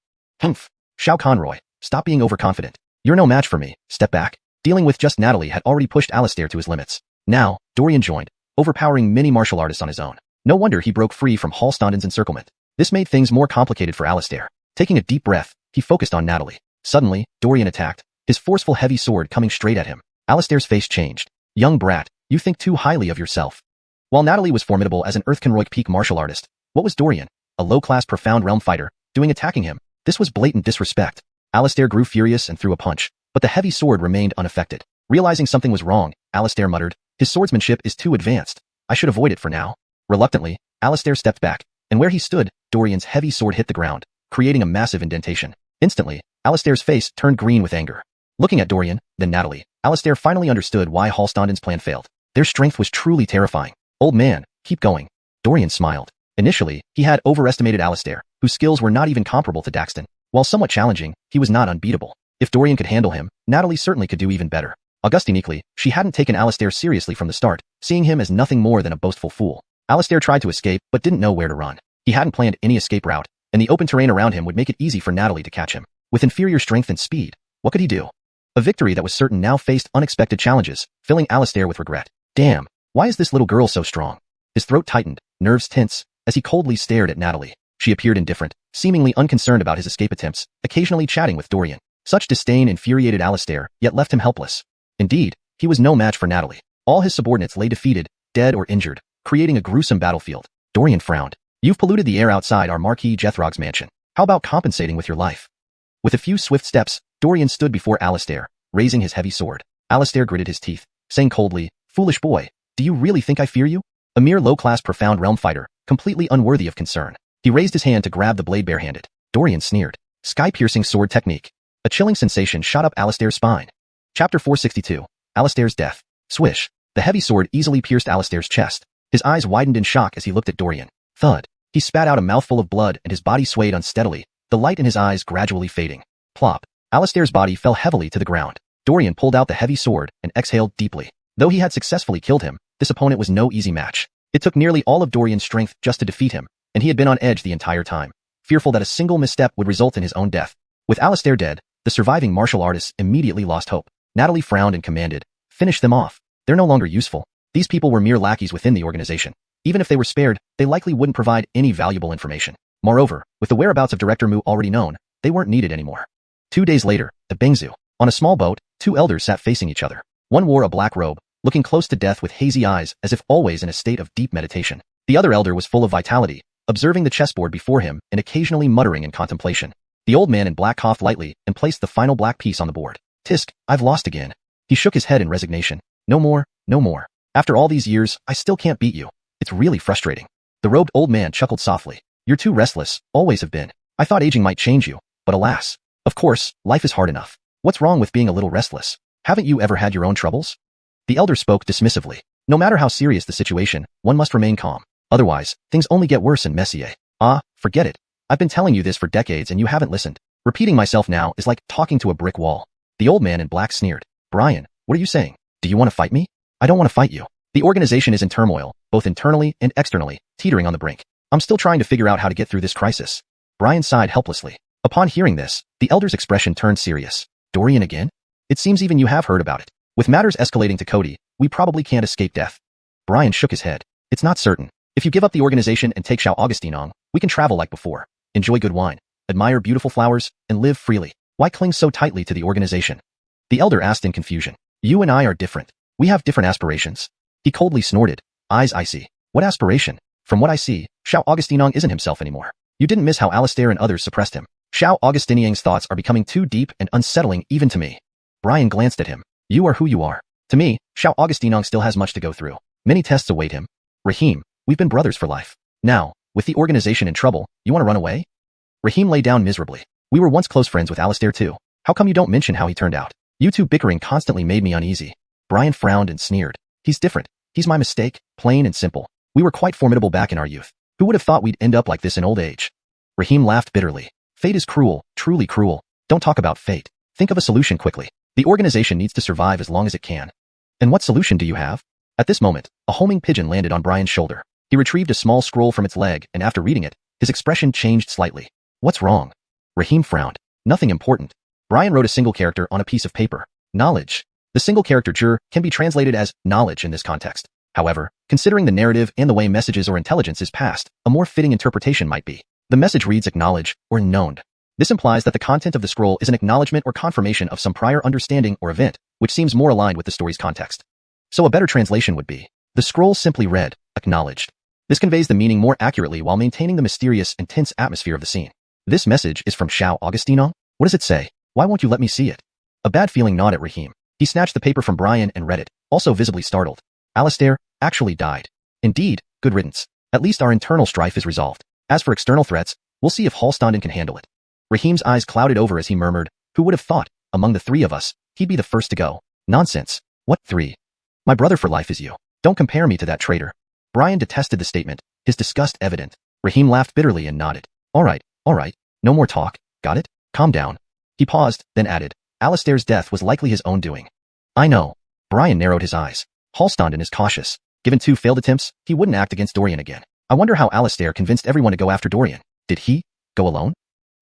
Humph. Shao Conroy, stop being overconfident. You're no match for me. Step back. Dealing with just Natalie had already pushed Alistair to his limits. Now, Dorian joined, overpowering many martial artists on his own. No wonder he broke free from Hallstonden's encirclement. This made things more complicated for Alistair. Taking a deep breath, he focused on Natalie. Suddenly, Dorian attacked, his forceful heavy sword coming straight at him. Alistair's face changed. Young brat, you think too highly of yourself. While Natalie was formidable as an Earthconroy peak martial artist, what was Dorian, a low-class profound realm fighter, doing attacking him? This was blatant disrespect. Alistair grew furious and threw a punch, but the heavy sword remained unaffected. Realizing something was wrong, Alistair muttered, his swordsmanship is too advanced. I should avoid it for now. Reluctantly, Alistair stepped back, and where he stood, Dorian's heavy sword hit the ground, creating a massive indentation. Instantly, Alistair's face turned green with anger. Looking at Dorian, then Natalie, Alistair finally understood why Hallstonden's plan failed. Their strength was truly terrifying. Old man, keep going. Dorian smiled. Initially, he had overestimated Alistair, whose skills were not even comparable to Daxton. While somewhat challenging, he was not unbeatable. If Dorian could handle him, Natalie certainly could do even better. Uniquely, she hadn't taken Alistair seriously from the start, seeing him as nothing more than a boastful fool. Alistair tried to escape, but didn't know where to run. He hadn't planned any escape route, and the open terrain around him would make it easy for Natalie to catch him. With inferior strength and speed, what could he do? A victory that was certain now faced unexpected challenges, filling Alistair with regret. Damn, why is this little girl so strong? His throat tightened, nerves tense, as he coldly stared at Natalie. She appeared indifferent, seemingly unconcerned about his escape attempts, occasionally chatting with Dorian. Such disdain infuriated Alistair, yet left him helpless. Indeed, he was no match for Natalie. All his subordinates lay defeated, dead or injured, creating a gruesome battlefield. Dorian frowned. You've polluted the air outside our Marquis Jethrod's mansion. How about compensating with your life? With a few swift steps, Dorian stood before Alistair, raising his heavy sword. Alistair gritted his teeth, saying coldly, foolish boy, do you really think I fear you? A mere low-class profound realm fighter, completely unworthy of concern. He raised his hand to grab the blade barehanded. Dorian sneered. Sky-piercing sword technique. A chilling sensation shot up Alistair's spine. Chapter 462. Alistair's death. Swish. The heavy sword easily pierced Alistair's chest. His eyes widened in shock as he looked at Dorian. Thud. He spat out a mouthful of blood and his body swayed unsteadily, the light in his eyes gradually fading. Plop. Alistair's body fell heavily to the ground. Dorian pulled out the heavy sword and exhaled deeply. Though he had successfully killed him, this opponent was no easy match. It took nearly all of Dorian's strength just to defeat him, and he had been on edge the entire time, fearful that a single misstep would result in his own death. With Alistair dead, the surviving martial artists immediately lost hope. Natalie frowned and commanded, finish them off. They're no longer useful. These people were mere lackeys within the organization. Even if they were spared, they likely wouldn't provide any valuable information. Moreover, with the whereabouts of Director Mu already known, they weren't needed anymore. 2 days later, at Bengzu, on a small boat, 2 elders sat facing each other. One wore a black robe, looking close to death with hazy eyes as if always in a state of deep meditation. The other elder was full of vitality, observing the chessboard before him and occasionally muttering in contemplation. The old man in black coughed lightly and placed the final black piece on the board. Tisk, I've lost again. He shook his head in resignation. No more, no more. After all these years, I still can't beat you. It's really frustrating. The robed old man chuckled softly. You're too restless, always have been. I thought aging might change you, but alas. Of course, life is hard enough. What's wrong with being a little restless? Haven't you ever had your own troubles? The elder spoke dismissively. No matter how serious the situation, one must remain calm. Otherwise, things only get worse and messier. Ah, forget it. I've been telling you this for decades and you haven't listened. Repeating myself now is like talking to a brick wall. The old man in black sneered. Brian, what are you saying? Do you want to fight me? I don't want to fight you. The organization is in turmoil, both internally and externally, teetering on the brink. I'm still trying to figure out how to get through this crisis. Brian sighed helplessly. Upon hearing this, the elder's expression turned serious. Dorian again? It seems even you have heard about it. With matters escalating to Cody, we probably can't escape death. Brian shook his head. It's not certain. If you give up the organization and take Xiao Augustinong, we can travel like before, enjoy good wine, admire beautiful flowers, and live freely. Why cling so tightly to the organization? The elder asked in confusion. You and I are different. We have different aspirations. He coldly snorted, eyes icy. What aspiration? From what I see, Xiao Augustinong isn't himself anymore. You didn't miss how Alistair and others suppressed him. Xiao Augustinong's thoughts are becoming too deep and unsettling even to me. Brian glanced at him. You are who you are. To me, Xiao Augustinong still has much to go through. Many tests await him. Rahim, we've been brothers for life. Now, with the organization in trouble, you want to run away? Rahim lay down miserably. We were once close friends with Alistair too. How come you don't mention how he turned out? You two bickering constantly made me uneasy. Brian frowned and sneered. He's different. He's my mistake, plain and simple. We were quite formidable back in our youth. Who would have thought we'd end up like this in old age? Rahim laughed bitterly. Fate is cruel, truly cruel. Don't talk about fate. Think of a solution quickly. The organization needs to survive as long as it can. And what solution do you have? At this moment, a homing pigeon landed on Brian's shoulder. He retrieved a small scroll from its leg, and after reading it, his expression changed slightly. What's wrong? Rahim frowned. Nothing important. Brian wrote a single character on a piece of paper. Knowledge. The single character jur can be translated as knowledge in this context. However, considering the narrative and the way messages or intelligence is passed, a more fitting interpretation might be. The message reads acknowledge or known. This implies that the content of the scroll is an acknowledgement or confirmation of some prior understanding or event, which seems more aligned with the story's context. So a better translation would be, the scroll simply read, acknowledged. This conveys the meaning more accurately while maintaining the mysterious and tense atmosphere of the scene. This message is from Xiao Augustinong? What does it say? Why won't you let me see it? A bad feeling gnawed at Rahim. He snatched the paper from Brian and read it, also visibly startled. Alistair actually died. Indeed, good riddance. At least our internal strife is resolved. As for external threats, we'll see if Hallstanden can handle it. Rahim's eyes clouded over as he murmured, who would have thought, among the three of us, he'd be the first to go. Nonsense. What three? My brother for life is you. Don't compare me to that traitor. Brian detested the statement, his disgust evident. Rahim laughed bitterly and nodded. All right. No more talk. Got it? Calm down. He paused, then added, Alistair's death was likely his own doing. I know. Brian narrowed his eyes. Hallstanden is cautious. Given 2 failed attempts, he wouldn't act against Dorian again. I wonder how Alistair convinced everyone to go after Dorian. Did he go alone?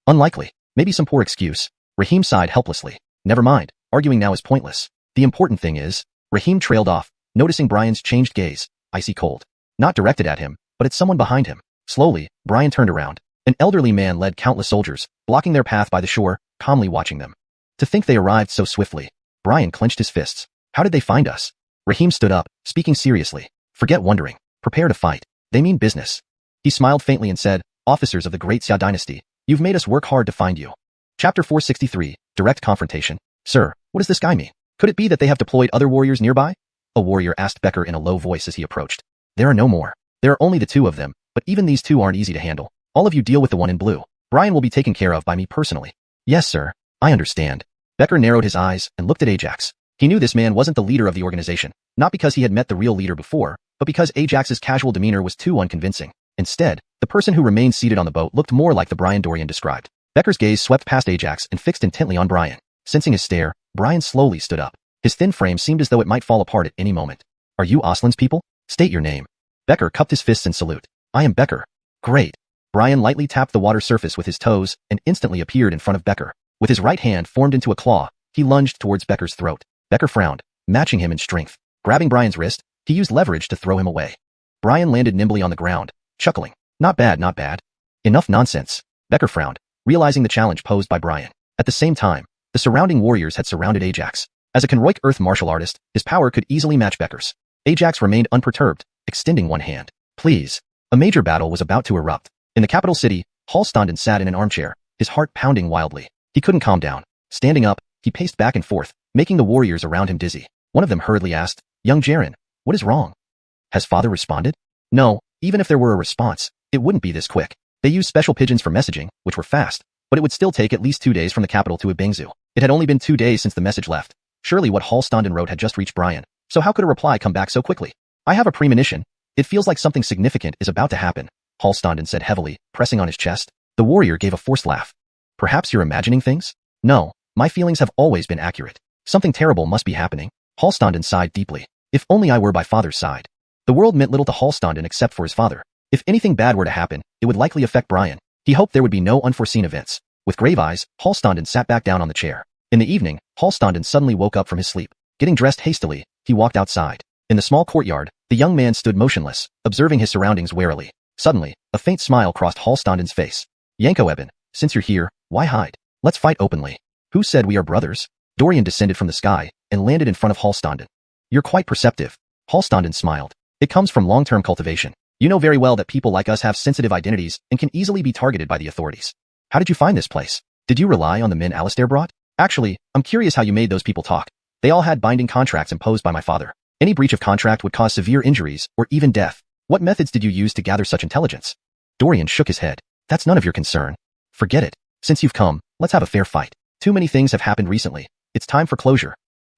Unlikely. Maybe some poor excuse. Rahim sighed helplessly. Never mind. Arguing now is pointless. The important thing is, Rahim trailed off, noticing Brian's changed gaze, icy cold. Not directed at him, but at someone behind him. Slowly, Brian turned around. An elderly man led countless soldiers, blocking their path by the shore, calmly watching them. To think they arrived so swiftly. Brian clenched his fists. How did they find us? Rahim stood up, speaking seriously. Forget wondering. Prepare to fight. They mean business. He smiled faintly and said, Officers of the Great Xia dynasty, you've made us work hard to find you. Chapter 463, Direct Confrontation. Sir, what does this guy mean? Could it be that they have deployed other warriors nearby? A warrior asked Becker in a low voice as he approached. There are no more. There are only the 2 of them, but even these 2 aren't easy to handle. All of you deal with the one in blue. Brian will be taken care of by me personally. Yes, sir. I understand. Becker narrowed his eyes and looked at Ajax. He knew this man wasn't the leader of the organization, not because he had met the real leader before, but because Ajax's casual demeanor was too unconvincing. Instead, the person who remained seated on the boat looked more like the Brian Dorian described. Becker's gaze swept past Ajax and fixed intently on Brian. Sensing his stare, Brian slowly stood up. His thin frame seemed as though it might fall apart at any moment. Are you Oslin's people? State your name. Becker cupped his fists in salute. I am Becker. Great. Brian lightly tapped the water surface with his toes and instantly appeared in front of Becker. With his right hand formed into a claw, he lunged towards Becker's throat. Becker frowned, matching him in strength. Grabbing Brian's wrist, he used leverage to throw him away. Brian landed nimbly on the ground, chuckling. Not bad, not bad. Enough nonsense. Becker frowned, realizing the challenge posed by Brian. At the same time, the surrounding warriors had surrounded Ajax. As a Kenroik Earth martial artist, his power could easily match Becker's. Ajax remained unperturbed, extending one hand. Please. A major battle was about to erupt. In the capital city, Hallstanden sat in an armchair, his heart pounding wildly. He couldn't calm down. Standing up, he paced back and forth, making the warriors around him dizzy. One of them hurriedly asked, Young Jaren, what is wrong? Has father responded? No, even if there were a response, it wouldn't be this quick. They used special pigeons for messaging, which were fast, but it would still take at least 2 days from the capital to Ibengzu. It had only been 2 days since the message left. Surely what Hallstanden wrote had just reached Brian, so how could a reply come back so quickly? I have a premonition. It feels like something significant is about to happen, Hallstanden said heavily, pressing on his chest. The warrior gave a forced laugh. Perhaps you're imagining things? No, my feelings have always been accurate. Something terrible must be happening. Hallstanden sighed deeply. If only I were by father's side. The world meant little to Hallstanden except for his father. If anything bad were to happen, it would likely affect Brian. He hoped there would be no unforeseen events. With grave eyes, Hallstanden sat back down on the chair. In the evening, Hallstanden suddenly woke up from his sleep. Getting dressed hastily, he walked outside. In the small courtyard, the young man stood motionless, observing his surroundings warily. Suddenly, a faint smile crossed Hallstonden's face. Yanko Eben, since you're here, why hide? Let's fight openly. Who said we are brothers? Dorian descended from the sky and landed in front of Hallstonden. You're quite perceptive. Hallstonden smiled. It comes from long-term cultivation. You know very well that people like us have sensitive identities and can easily be targeted by the authorities. How did you find this place? Did you rely on the men Alistair brought? Actually, I'm curious how you made those people talk. They all had binding contracts imposed by my father. Any breach of contract would cause severe injuries or even death. What methods did you use to gather such intelligence? Dorian shook his head. That's none of your concern. Forget it. Since you've come, let's have a fair fight. Too many things have happened recently. It's time for closure.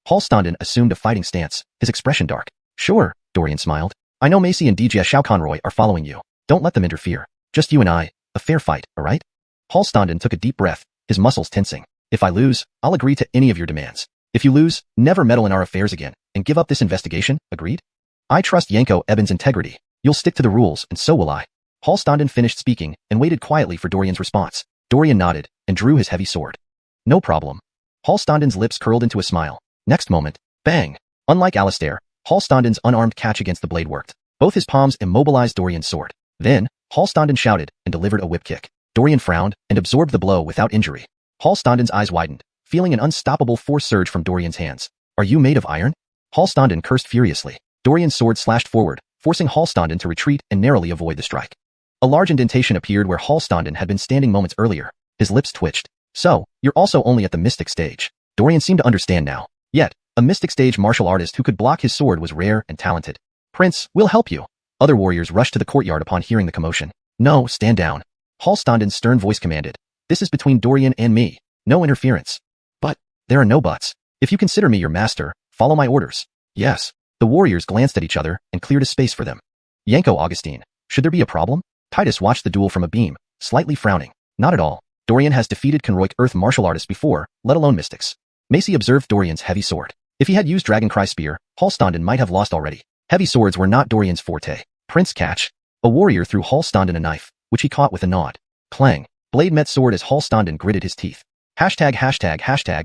Hallstonden assumed a fighting stance, his expression dark. Sure, Dorian smiled. I know Macy and DJ Shao-Conroy are following you. Don't let them interfere. Just you and I. A fair fight, alright? Hallstonden took a deep breath, his muscles tensing. If I lose, I'll agree to any of your demands. If you lose, never meddle in our affairs again, and give up this investigation, agreed? I trust Yanko Eben's integrity. You'll stick to the rules, and so will I. Hallstonden finished speaking and waited quietly for Dorian's response. Dorian nodded and drew his heavy sword. No problem. Hallstonden's lips curled into a smile. Next moment, bang! Unlike Alistair, Hallstonden's unarmed catch against the blade worked. Both his palms immobilized Dorian's sword. Then, Hallstonden shouted and delivered a whip kick. Dorian frowned and absorbed the blow without injury. Hallstonden's eyes widened, feeling an unstoppable force surge from Dorian's hands. Are you made of iron? Hallstonden cursed furiously. Dorian's sword slashed forward, forcing Hallstonden to retreat and narrowly avoid the strike. A large indentation appeared where Hallstonden had been standing moments earlier. His lips twitched. So, you're also only at the mystic stage. Dorian seemed to understand now. Yet, a mystic stage martial artist who could block his sword was rare and talented. Prince, we'll help you. Other warriors rushed to the courtyard upon hearing the commotion. No, stand down. Hallstonden's stern voice commanded. This is between Dorian and me. No interference. But, there are no buts. If you consider me your master, follow my orders. Yes. The warriors glanced at each other and cleared a space for them. Yanko Augustine, should there be a problem? Titus watched the duel from a beam, slightly frowning. Not at all. Dorian has defeated Conroic Earth martial artists before, let alone mystics. Macy observed Dorian's heavy sword. If he had used Dragoncry Spear, Hallstonden might have lost already. Heavy swords were not Dorian's forte. Prince catch. A warrior threw Hallstonden a knife, which he caught with a nod. Clang. Blade met sword as Hallstonden gritted his teeth. Hashtag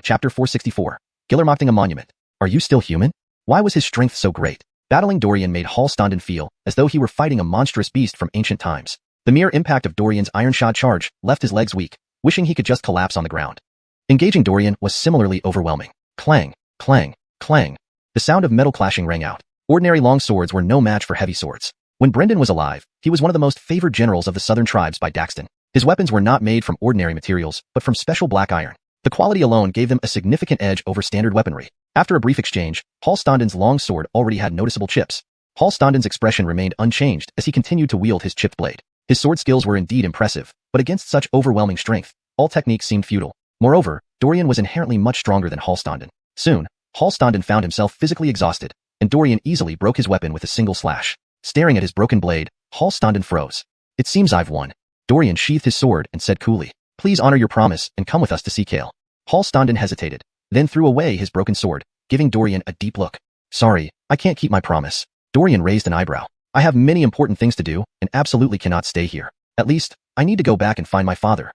chapter 464. Gillermochting a monument. Are you still human? Why was his strength so great? Battling Dorian made Hallstonden feel as though he were fighting a monstrous beast from ancient times. The mere impact of Dorian's iron-shod charge left his legs weak, wishing he could just collapse on the ground. Engaging Dorian was similarly overwhelming. Clang, clang, clang. The sound of metal clashing rang out. Ordinary long swords were no match for heavy swords. When Brendan was alive, he was one of the most favored generals of the southern tribes by Daxton. His weapons were not made from ordinary materials, but from special black iron. The quality alone gave them a significant edge over standard weaponry. After a brief exchange, Hallstonden's long sword already had noticeable chips. Hallstonden's expression remained unchanged as he continued to wield his chipped blade. His sword skills were indeed impressive, but against such overwhelming strength, all techniques seemed futile. Moreover, Dorian was inherently much stronger than Hallstonden. Soon, Hallstonden found himself physically exhausted, and Dorian easily broke his weapon with a single slash. Staring at his broken blade, Hallstonden froze. It seems I've won. Dorian sheathed his sword and said coolly, please honor your promise and come with us to see Kale. Hallstonden hesitated, then threw away his broken sword, giving Dorian a deep look. Sorry, I can't keep my promise. Dorian raised an eyebrow. I have many important things to do and absolutely cannot stay here. At least, I need to go back and find my father.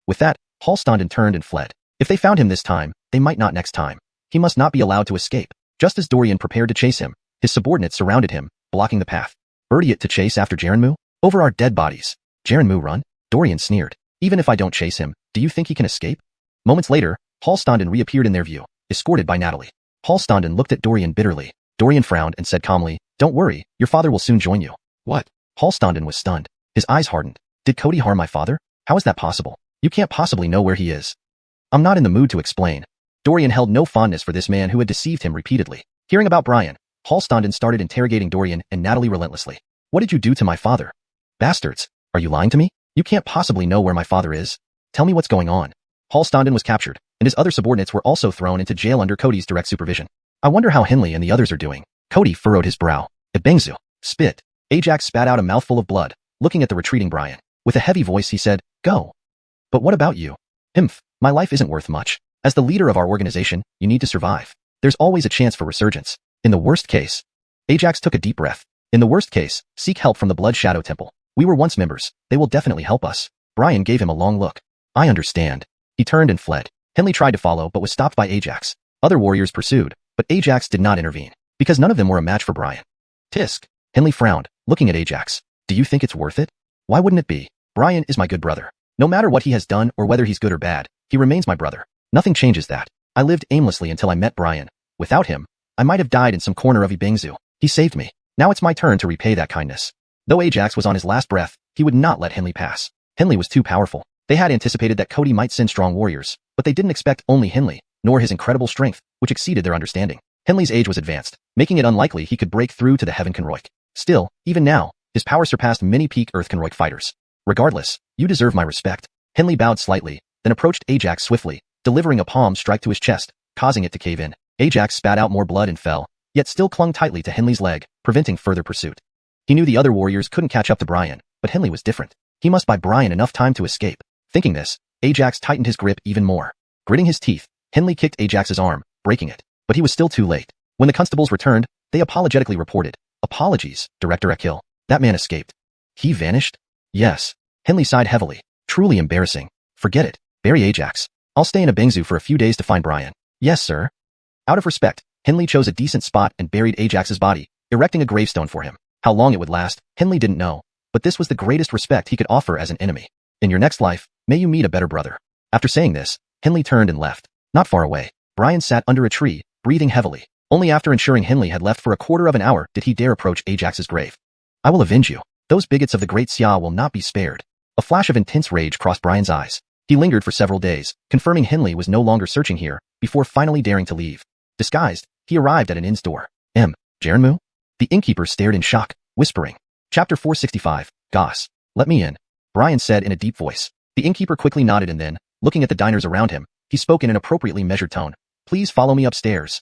With that, Hallstonden turned and fled. If they found him this time, they might not next time. He must not be allowed to escape. Just as Dorian prepared to chase him, his subordinates surrounded him, blocking the path. Idiot to chase after Jarenmu? Over our dead bodies. Jarenmu run? Dorian sneered. Even if I don't chase him, do you think he can escape? Moments later, Hallstonden reappeared in their view, escorted by Natalie. Hallstonden looked at Dorian bitterly. Dorian frowned and said calmly, don't worry, your father will soon join you. What? Hallstonden was stunned. His eyes hardened. Did Cody harm my father? How is that possible? You can't possibly know where he is. I'm not in the mood to explain. Dorian held no fondness for this man who had deceived him repeatedly. Hearing about Brian, Hallstonden started interrogating Dorian and Natalie relentlessly. What did you do to my father? Bastards, are you lying to me? You can't possibly know where my father is. Tell me what's going on. Hallstonden was captured, and his other subordinates were also thrown into jail under Cody's direct supervision. I wonder how Henley and the others are doing. Cody furrowed his brow. Ebengzu. Spit. Ajax spat out a mouthful of blood, looking at the retreating Brian. With a heavy voice he said, go. But what about you? My life isn't worth much. As the leader of our organization, you need to survive. There's always a chance for resurgence. In the worst case. Ajax took a deep breath. In the worst case, seek help from the Blood Shadow Temple. We were once members. They will definitely help us. Brian gave him a long look. I understand. He turned and fled. Henley tried to follow but was stopped by Ajax. Other warriors pursued, But Ajax did not intervene, because none of them were a match for Brian. Tisk. Henley frowned, looking at Ajax. Do you think it's worth it? Why wouldn't it be? Brian is my good brother. No matter what he has done or whether he's good or bad, he remains my brother. Nothing changes that. I lived aimlessly until I met Brian. Without him, I might have died in some corner of Ibingzu. He saved me. Now it's my turn to repay that kindness. Though Ajax was on his last breath, he would not let Henley pass. Henley was too powerful. They had anticipated that Cody might send strong warriors, but they didn't expect only Henley, nor his incredible strength, which exceeded their understanding. Henley's age was advanced, making it unlikely he could break through to the Heaven Konroik. Still, even now, his power surpassed many peak Earth Konroik fighters. Regardless, you deserve my respect. Henley bowed slightly, then approached Ajax swiftly, delivering a palm strike to his chest, causing it to cave in. Ajax spat out more blood and fell, yet still clung tightly to Henley's leg, preventing further pursuit. He knew the other warriors couldn't catch up to Brian, but Henley was different. He must buy Brian enough time to escape. Thinking this, Ajax tightened his grip even more. Gritting his teeth, Henley kicked Ajax's arm, breaking it. But he was still too late. When the constables returned, they apologetically reported. Apologies, Director Akil. That man escaped. He vanished? Yes. Henley sighed heavily. Truly embarrassing. Forget it. Bury Ajax. I'll stay in Ibingzu for a few days to find Brian. Yes, sir. Out of respect, Henley chose a decent spot and buried Ajax's body, erecting a gravestone for him. How long it would last, Henley didn't know, but this was the greatest respect he could offer as an enemy. In your next life, may you meet a better brother. After saying this, Henley turned and left. Not far away, Brian sat under a tree, breathing heavily. Only after ensuring Henley had left for a quarter of an hour did he dare approach Ajax's grave. I will avenge you. Those bigots of the Great Xia will not be spared. A flash of intense rage crossed Brian's eyes. He lingered for several days, confirming Henley was no longer searching here, before finally daring to leave. Disguised, he arrived at an inn's door. Jarenmu? The innkeeper stared in shock, whispering. Chapter 465, Goss. Let me in. Brian said in a deep voice. The innkeeper quickly nodded and then, looking at the diners around him, he spoke in an appropriately measured tone. Please follow me upstairs.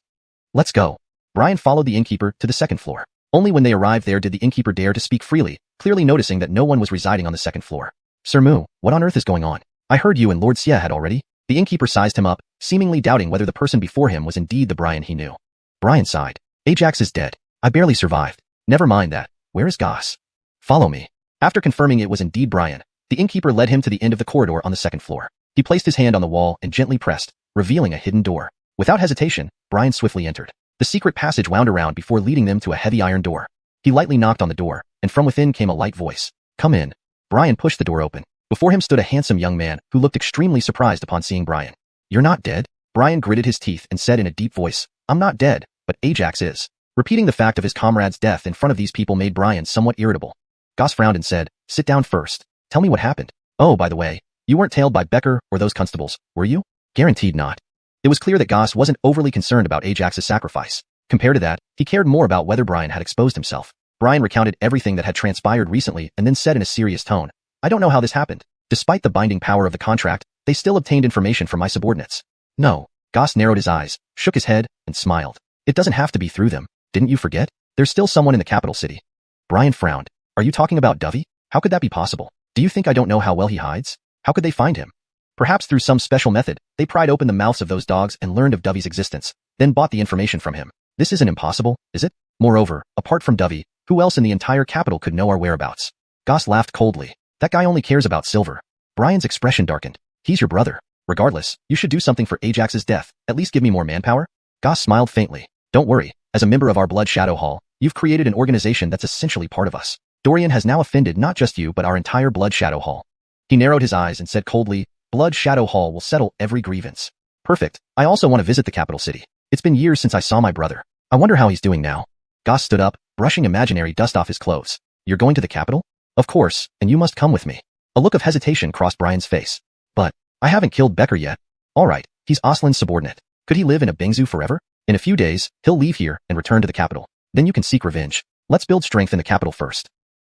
Let's go. Brian followed the innkeeper to the second floor. Only when they arrived there did the innkeeper dare to speak freely, clearly noticing that no one was residing on the second floor. Sir Mu, what on earth is going on? I heard you and Lord Xia had already. The innkeeper sized him up, seemingly doubting whether the person before him was indeed the Brian he knew. Brian sighed. Ajax is dead. I barely survived. Never mind that. Where is Goss? Follow me. After confirming it was indeed Brian, the innkeeper led him to the end of the corridor on the second floor. He placed his hand on the wall and gently pressed, revealing a hidden door. Without hesitation, Brian swiftly entered. The secret passage wound around before leading them to a heavy iron door. He lightly knocked on the door, and from within came a light voice. Come in. Brian pushed the door open. Before him stood a handsome young man who looked extremely surprised upon seeing Brian. You're not dead? Brian gritted his teeth and said in a deep voice, I'm not dead, but Ajax is. Repeating the fact of his comrade's death in front of these people made Brian somewhat irritable. Goss frowned and said, sit down first. Tell me what happened. Oh, by the way, you weren't tailed by Becker or those constables, were you? Guaranteed not. It was clear that Goss wasn't overly concerned about Ajax's sacrifice. Compared to that, he cared more about whether Brian had exposed himself. Brian recounted everything that had transpired recently and then said in a serious tone, I don't know how this happened. Despite the binding power of the contract, they still obtained information from my subordinates. No. Goss narrowed his eyes, shook his head, and smiled. It doesn't have to be through them. Didn't you forget? There's still someone in the capital city. Brian frowned. Are you talking about Dovey? How could that be possible? Do you think I don't know how well he hides? How could they find him? Perhaps through some special method, they pried open the mouths of those dogs and learned of Dovey's existence, then bought the information from him. This isn't impossible, is it? Moreover, apart from Dovey, who else in the entire capital could know our whereabouts? Goss laughed coldly. That guy only cares about silver. Brian's expression darkened. He's your brother. Regardless, you should do something for Ajax's death, at least give me more manpower. Goss smiled faintly. Don't worry, as a member of our Blood Shadow Hall, you've created an organization that's essentially part of us. Dorian has now offended not just you but our entire Blood Shadow Hall. He narrowed his eyes and said coldly, Blood Shadow Hall will settle every grievance. Perfect. I also want to visit the capital city. It's been years since I saw my brother. I wonder how he's doing now. Goss stood up, brushing imaginary dust off his clothes. You're going to the capital? Of course, and you must come with me. A look of hesitation crossed Brian's face. But, I haven't killed Becker yet. Alright, he's Aslan's subordinate. Could he live in Ibingzu forever? In a few days, he'll leave here and return to the capital. Then you can seek revenge. Let's build strength in the capital first.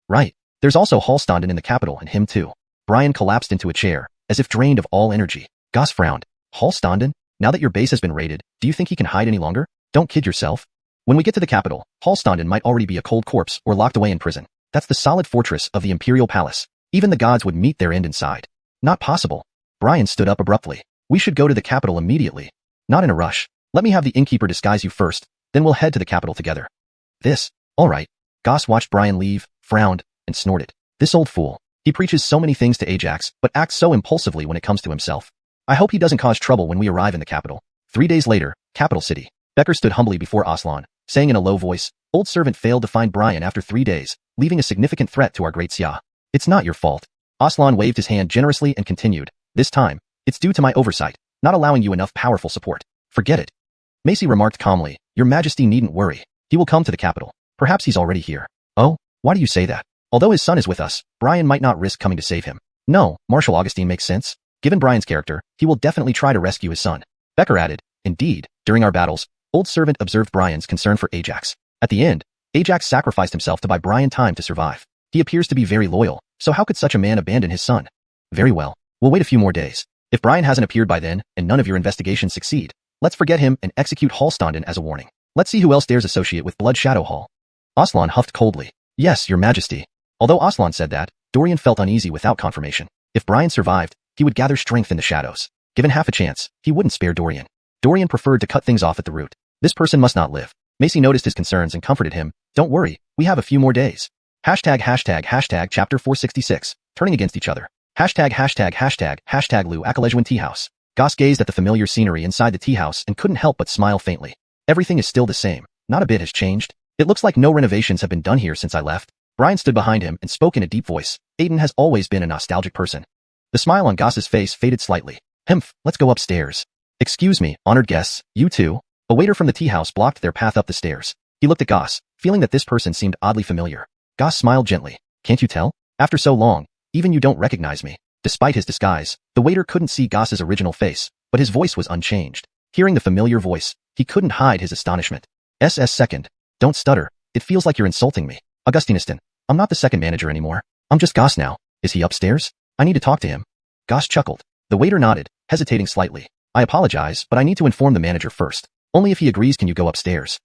Right. There's also Hallstanden in the capital and him too. Brian collapsed into a chair, as if drained of all energy. Goss frowned. Hallstanden? Now that your base has been raided, do you think he can hide any longer? Don't kid yourself. When we get to the capital, Hallstanden might already be a cold corpse or locked away in prison. That's the solid fortress of the Imperial Palace. Even the gods would meet their end inside. Not possible. Brian stood up abruptly. We should go to the capital immediately. Not in a rush. Let me have the innkeeper disguise you first, then we'll head to the capital together. Alright. Goss watched Brian leave, frowned, and snorted. This old fool. He preaches so many things to Ajax, but acts so impulsively when it comes to himself. I hope he doesn't cause trouble when we arrive in the capital. 3 days later, capital city. Becker stood humbly before Aslan, saying in a low voice, "Old servant failed to find Brian after 3 days, leaving a significant threat to our great Xia. It's not your fault." Aslan waved his hand generously and continued, "This time, it's due to my oversight, not allowing you enough powerful support. Forget it." Macy remarked calmly, "Your Majesty needn't worry. He will come to the capital. Perhaps he's already here." "Oh, why do you say that? Although his son is with us, Brian might not risk coming to save him." "No, Marshal Augustine makes sense. Given Brian's character, he will definitely try to rescue his son." Becker added, "Indeed, during our battles, Old Servant observed Brian's concern for Ajax. At the end, Ajax sacrificed himself to buy Brian time to survive. He appears to be very loyal, so how could such a man abandon his son?" "Very well, we'll wait a few more days. If Brian hasn't appeared by then, and none of your investigations succeed, let's forget him and execute Hallstanden as a warning. Let's see who else dares associate with Blood Shadow Hall." Aslan huffed coldly. "Yes, your Majesty." Although Aslan said that, Dorian felt uneasy without confirmation. If Brian survived, he would gather strength in the shadows. Given half a chance, he wouldn't spare Dorian. Dorian preferred to cut things off at the root. This person must not live. Macy noticed his concerns and comforted him. "Don't worry, we have a few more days." Chapter 466, turning against each other. Lu Akalejwan Tea House. Goss gazed at the familiar scenery inside the tea house and couldn't help but smile faintly. Everything is still the same. Not a bit has changed. It looks like no renovations have been done here since I left. Brian stood behind him and spoke in a deep voice. Aiden has always been a nostalgic person. The smile on Goss's face faded slightly. Let's go upstairs." "Excuse me, honored guests, you too?" A waiter from the tea house blocked their path up the stairs. He looked at Goss, feeling that this person seemed oddly familiar. Goss smiled gently. "Can't you tell? After so long, even you don't recognize me." Despite his disguise, the waiter couldn't see Goss's original face, but his voice was unchanged. Hearing the familiar voice, he couldn't hide his astonishment. Second. Don't stutter. It feels like you're insulting me. Augustiniston, I'm not the second manager anymore. I'm just Goss now. Is he upstairs? I need to talk to him." Goss chuckled. The waiter nodded, hesitating slightly. "I apologize, but I need to inform the manager first. Only if he agrees can you go upstairs."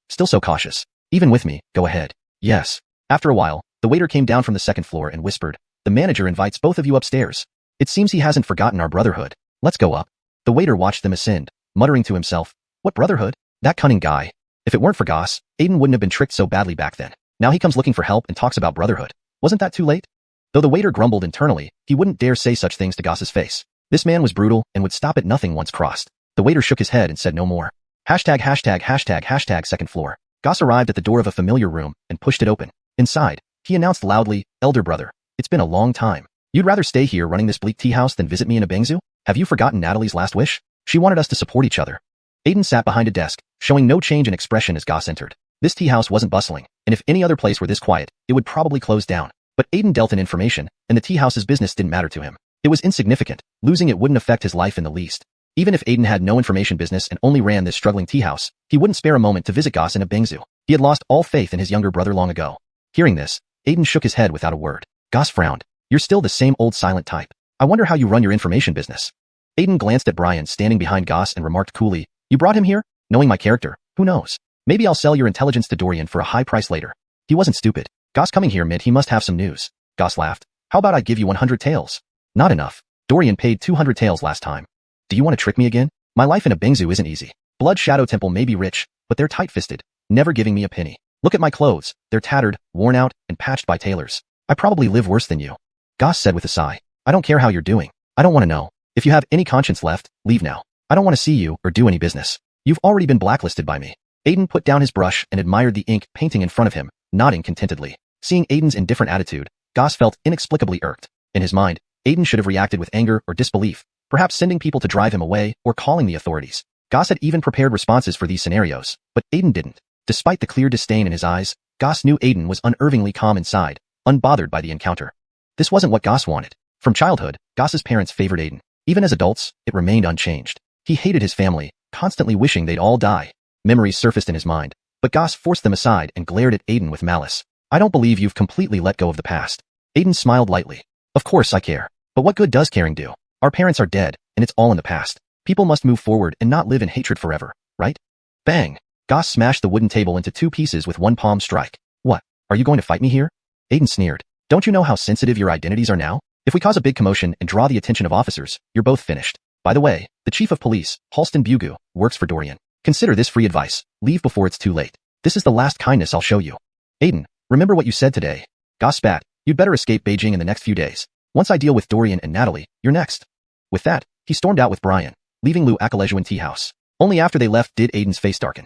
Still so cautious. "Even with me, go ahead." "Yes." After a while, the waiter came down from the second floor and whispered, "The manager invites both of you upstairs. It seems he hasn't forgotten our brotherhood. Let's go up." The waiter watched them ascend, muttering to himself, "What brotherhood? That cunning guy. If it weren't for Goss, Aiden wouldn't have been tricked so badly back then. Now he comes looking for help and talks about brotherhood. Wasn't that too late?" Though the waiter grumbled internally, he wouldn't dare say such things to Goss's face. This man was brutal and would stop at nothing once crossed. The waiter shook his head and said no more. Second floor. Goss arrived at the door of a familiar room and pushed it open. Inside, he announced loudly, "Elder brother, it's been a long time. You'd rather stay here running this bleak tea house than visit me in a bengzu? Have you forgotten Natalie's last wish? She wanted us to support each other." Aiden sat behind a desk, showing no change in expression as Goss entered. This tea house wasn't bustling, and if any other place were this quiet, it would probably close down. But Aiden dealt in information, and the tea house's business didn't matter to him. It was insignificant. Losing it wouldn't affect his life in the least. Even if Aiden had no information business and only ran this struggling tea house, he wouldn't spare a moment to visit Goss in a bengzu. He had lost all faith in his younger brother long ago. Hearing this, Aiden shook his head without a word. Goss frowned. "You're still the same old silent type. I wonder how you run your information business." Aiden glanced at Brian standing behind Goss and remarked coolly, "You brought him here? Knowing my character, who knows? Maybe I'll sell your intelligence to Dorian for a high price later." He wasn't stupid. Goss coming here meant he must have some news. Goss laughed. "How about I give you 100 taels?" "Not enough. Dorian paid 200 taels last time." "Do you want to trick me again? My life in a bengzu isn't easy. Blood Shadow Temple may be rich, but they're tight-fisted, never giving me a penny. Look at my clothes. They're tattered, worn out, and patched by tailors. I probably live worse than you." Goss said with a sigh. "I don't care how you're doing. I don't want to know. If you have any conscience left, leave now. I don't want to see you or do any business. You've already been blacklisted by me." Aiden put down his brush and admired the ink painting in front of him, nodding contentedly. Seeing Aiden's indifferent attitude, Goss felt inexplicably irked. In his mind, Aiden should have reacted with anger or disbelief, perhaps sending people to drive him away or calling the authorities. Goss had even prepared responses for these scenarios, but Aiden didn't. Despite the clear disdain in his eyes, Goss knew Aiden was unnervingly calm inside, unbothered by the encounter. This wasn't what Goss wanted. From childhood, Goss's parents favored Aiden. Even as adults, it remained unchanged. He hated his family, constantly wishing they'd all die. Memories surfaced in his mind, but Goss forced them aside and glared at Aiden with malice. "I don't believe you've completely let go of the past." Aiden smiled lightly. "Of course I care. But what good does caring do? Our parents are dead, and it's all in the past. People must move forward and not live in hatred forever, right?" Bang! Goss smashed the wooden table into 2 pieces with one palm strike. "What? Are you going to fight me here?" Aiden sneered. "Don't you know how sensitive your identities are now? If we cause a big commotion and draw the attention of officers, you're both finished. By the way, the chief of police, Halston Bugu, works for Dorian. Consider this free advice. Leave before it's too late. This is the last kindness I'll show you." "Aiden, remember what you said today." Goss spat. "You'd better escape Beijing in the next few days. Once I deal with Dorian and Natalie, you're next." With that, he stormed out with Brian, leaving Lu Akalejwan Tea House. Only after they left did Aiden's face darken.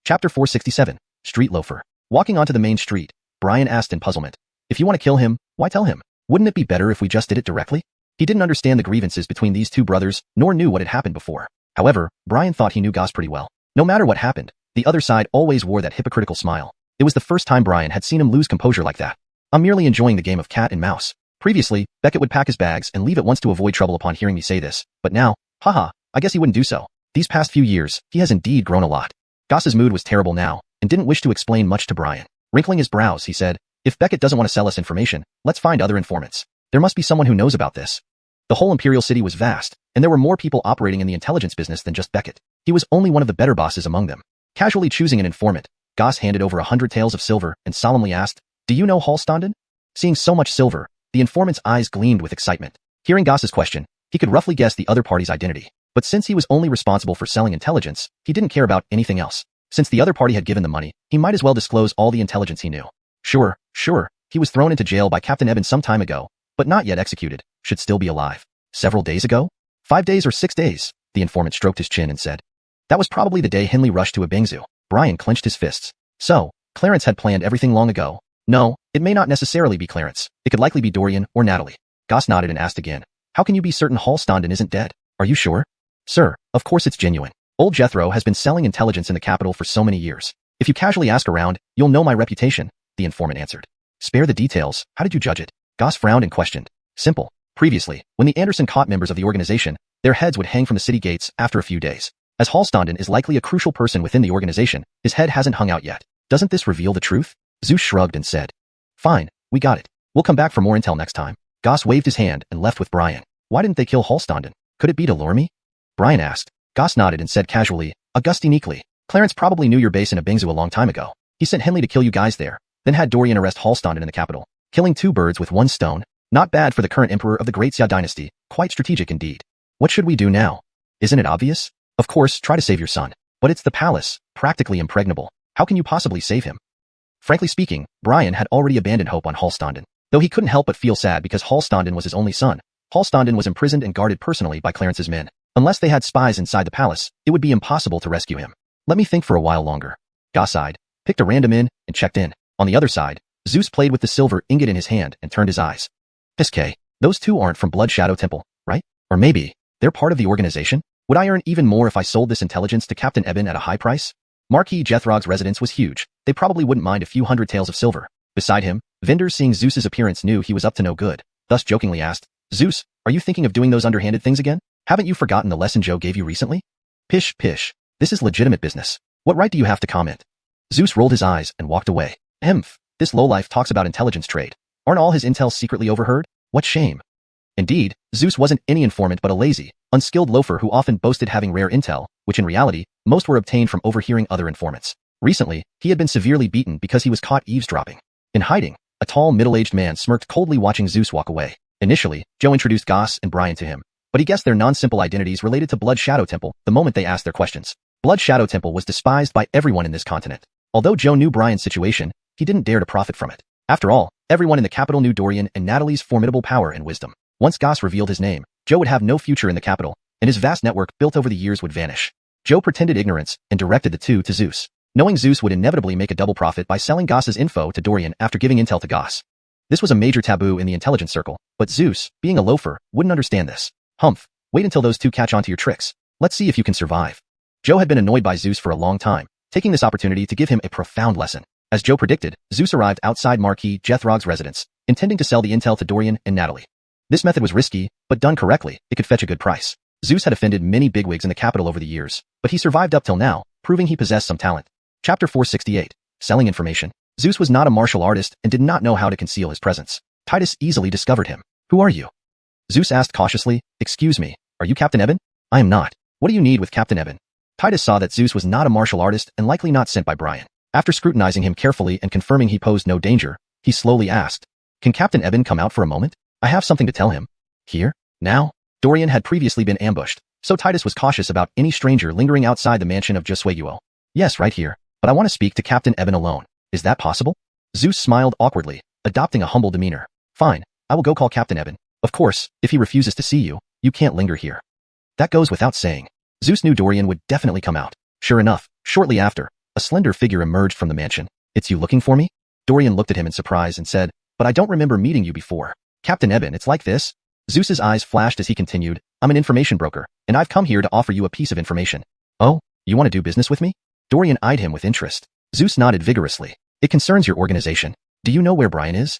Chapter 467, Street Loafer. Walking onto the main street, Brian asked in puzzlement, "If you want to kill him, why tell him? Wouldn't it be better if we just did it directly?" He didn't understand the grievances between these two brothers, nor knew what had happened before. However, Brian thought he knew Goss pretty well. No matter what happened, the other side always wore that hypocritical smile. It was the first time Brian had seen him lose composure like that. "I'm merely enjoying the game of cat and mouse." Previously, Beckett would pack his bags and leave at once to avoid trouble upon hearing me say this, but now, haha, I guess he wouldn't do so. These past few years, he has indeed grown a lot. Goss's mood was terrible now, and didn't wish to explain much to Brian. Wrinkling his brows, he said, "If Beckett doesn't want to sell us information, let's find other informants. There must be someone who knows about this." The whole Imperial City was vast, and there were more people operating in the intelligence business than just Beckett. He was only one of the better bosses among them. Casually choosing an informant, Goss handed over 100 taels of silver and solemnly asked, "Do you know Hallstanden?" Seeing so much silver, the informant's eyes gleamed with excitement. Hearing Goss's question, he could roughly guess the other party's identity. But since he was only responsible for selling intelligence, he didn't care about anything else. Since the other party had given the money, he might as well disclose all the intelligence he knew. Sure, he was thrown into jail by Captain Eben some time ago, but not yet executed, should still be alive. Several days ago? 5 days or 6 days, the informant stroked his chin and said. That was probably the day Henley rushed to Ebingzu. Brian clenched his fists. So, Clarence had planned everything long ago. No, it may not necessarily be Clarence. It could likely be Dorian or Natalie. Goss nodded and asked again, "How can you be certain Hallstanden isn't dead? Are you sure?" "Sir, of course it's genuine. Old Jethro has been selling intelligence in the capital for so many years. If you casually ask around, you'll know my reputation," the informant answered. "Spare the details, how did you judge it?" Goss frowned and questioned. "Simple. Previously, when the Anderson caught members of the organization, their heads would hang from the city gates after a few days. As Hallstanden is likely a crucial person within the organization, his head hasn't hung out yet. Doesn't this reveal the truth?" Zeus shrugged and said, "Fine, we got it. We'll come back for more intel next time." Goss waved his hand and left with Brian. "Why didn't they kill Hallstanden? Could it be to lure me?" Brian asked. Goss nodded and said casually, "Augustiniquely. Clarence probably knew your base in Ebingzu a long time ago. He sent Henley to kill you guys there, then had Dorian arrest Hallstanden in the capital. Killing 2 birds with 1 stone. Not bad for the current emperor of the Great Xia dynasty, quite strategic indeed. What should we do now? Isn't it obvious? Of course, try to save your son. But it's the palace, practically impregnable. How can you possibly save him?" Frankly speaking, Brian had already abandoned hope on Hallstanden. Though he couldn't help but feel sad because Hallstanden was his only son. Hallstanden was imprisoned and guarded personally by Clarence's men. Unless they had spies inside the palace, it would be impossible to rescue him. "Let me think for a while longer." Goss sighed, picked a random in, and checked in. On the other side, Zeus played with the silver ingot in his hand and turned his eyes. "Piske, those 2 aren't from Blood Shadow Temple, right? Or maybe, they're part of the organization? Would I earn even more if I sold this intelligence to Captain Eben at a high price?" Marquis Jethrog's residence was huge. They probably wouldn't mind a few hundred taels of silver. Beside him, vendors seeing Zeus's appearance knew he was up to no good, thus jokingly asked, "Zeus, are you thinking of doing those underhanded things again? Haven't you forgotten the lesson Joe gave you recently?" "Pish, pish. This is legitimate business. What right do you have to comment?" Zeus rolled his eyes and walked away. This lowlife talks about intelligence trade. Aren't all his intel secretly overheard? What shame." Indeed, Zeus wasn't any informant but a lazy, unskilled loafer who often boasted having rare intel, which in reality, most were obtained from overhearing other informants. Recently, he had been severely beaten because he was caught eavesdropping. In hiding, a tall, middle-aged man smirked coldly watching Zeus walk away. Initially, Joe introduced Goss and Brian to him, but he guessed their non-simple identities related to Blood Shadow Temple the moment they asked their questions. Blood Shadow Temple was despised by everyone in this continent. Although Joe knew Brian's situation, he didn't dare to profit from it. After all, everyone in the capital knew Dorian and Natalie's formidable power and wisdom. Once Goss revealed his name, Joe would have no future in the capital, and his vast network built over the years would vanish. Joe pretended ignorance and directed the 2 to Zeus, knowing Zeus would inevitably make a double profit by selling Goss's info to Dorian after giving intel to Goss. This was a major taboo in the intelligence circle, but Zeus, being a loafer, wouldn't understand this. Wait until those 2 catch on to your tricks. Let's see if you can survive. Joe had been annoyed by Zeus for a long time, taking this opportunity to give him a profound lesson. As Joe predicted, Zeus arrived outside Marquis Jethrog's residence, intending to sell the intel to Dorian and Natalie. This method was risky, but done correctly, it could fetch a good price. Zeus had offended many bigwigs in the capital over the years, but he survived up till now, proving he possessed some talent. Chapter 468. Selling information. Zeus was not a martial artist and did not know how to conceal his presence. Titus easily discovered him. "Who are you?" Zeus asked cautiously. "Excuse me, are you Captain Eben?" "I am not. What do you need with Captain Eben?" Titus saw that Zeus was not a martial artist and likely not sent by Brian. After scrutinizing him carefully and confirming he posed no danger, he slowly asked, "Can Captain Eben come out for a moment? I have something to tell him." "Here? Now?" Dorian had previously been ambushed, so Titus was cautious about any stranger lingering outside the mansion of Josueguo. "Yes, right here, but I want to speak to Captain Eben alone. Is that possible?" Zeus smiled awkwardly, adopting a humble demeanor. "Fine, I will go call Captain Eben. Of course, if he refuses to see you, you can't linger here." "That goes without saying." Zeus knew Dorian would definitely come out. Sure enough, shortly after, a slender figure emerged from the mansion. It's you looking for me? Dorian looked at him in surprise and said, but I don't remember meeting you before. Captain Eben, it's like this? Zeus's eyes flashed as he continued, I'm an information broker, and I've come here to offer you a piece of information. Oh, you want to do business with me? Dorian eyed him with interest. Zeus nodded vigorously. It concerns your organization. Do you know where Brian is?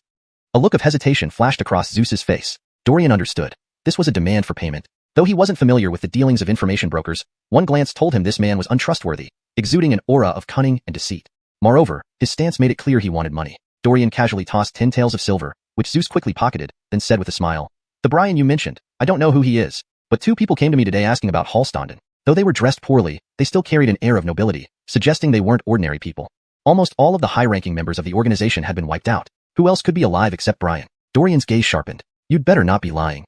A look of hesitation flashed across Zeus's face. Dorian understood. This was a demand for payment. Though he wasn't familiar with the dealings of information brokers, one glance told him this man was untrustworthy, exuding an aura of cunning and deceit. Moreover, his stance made it clear he wanted money. Dorian casually tossed 10 taels of silver, which Zeus quickly pocketed, then said with a smile, the Brian you mentioned, I don't know who he is, but 2 people came to me today asking about Hallstanden. Though they were dressed poorly, they still carried an air of nobility, suggesting they weren't ordinary people. Almost all of the high-ranking members of the organization had been wiped out. Who else could be alive except Brian? Dorian's gaze sharpened. You'd better not be lying.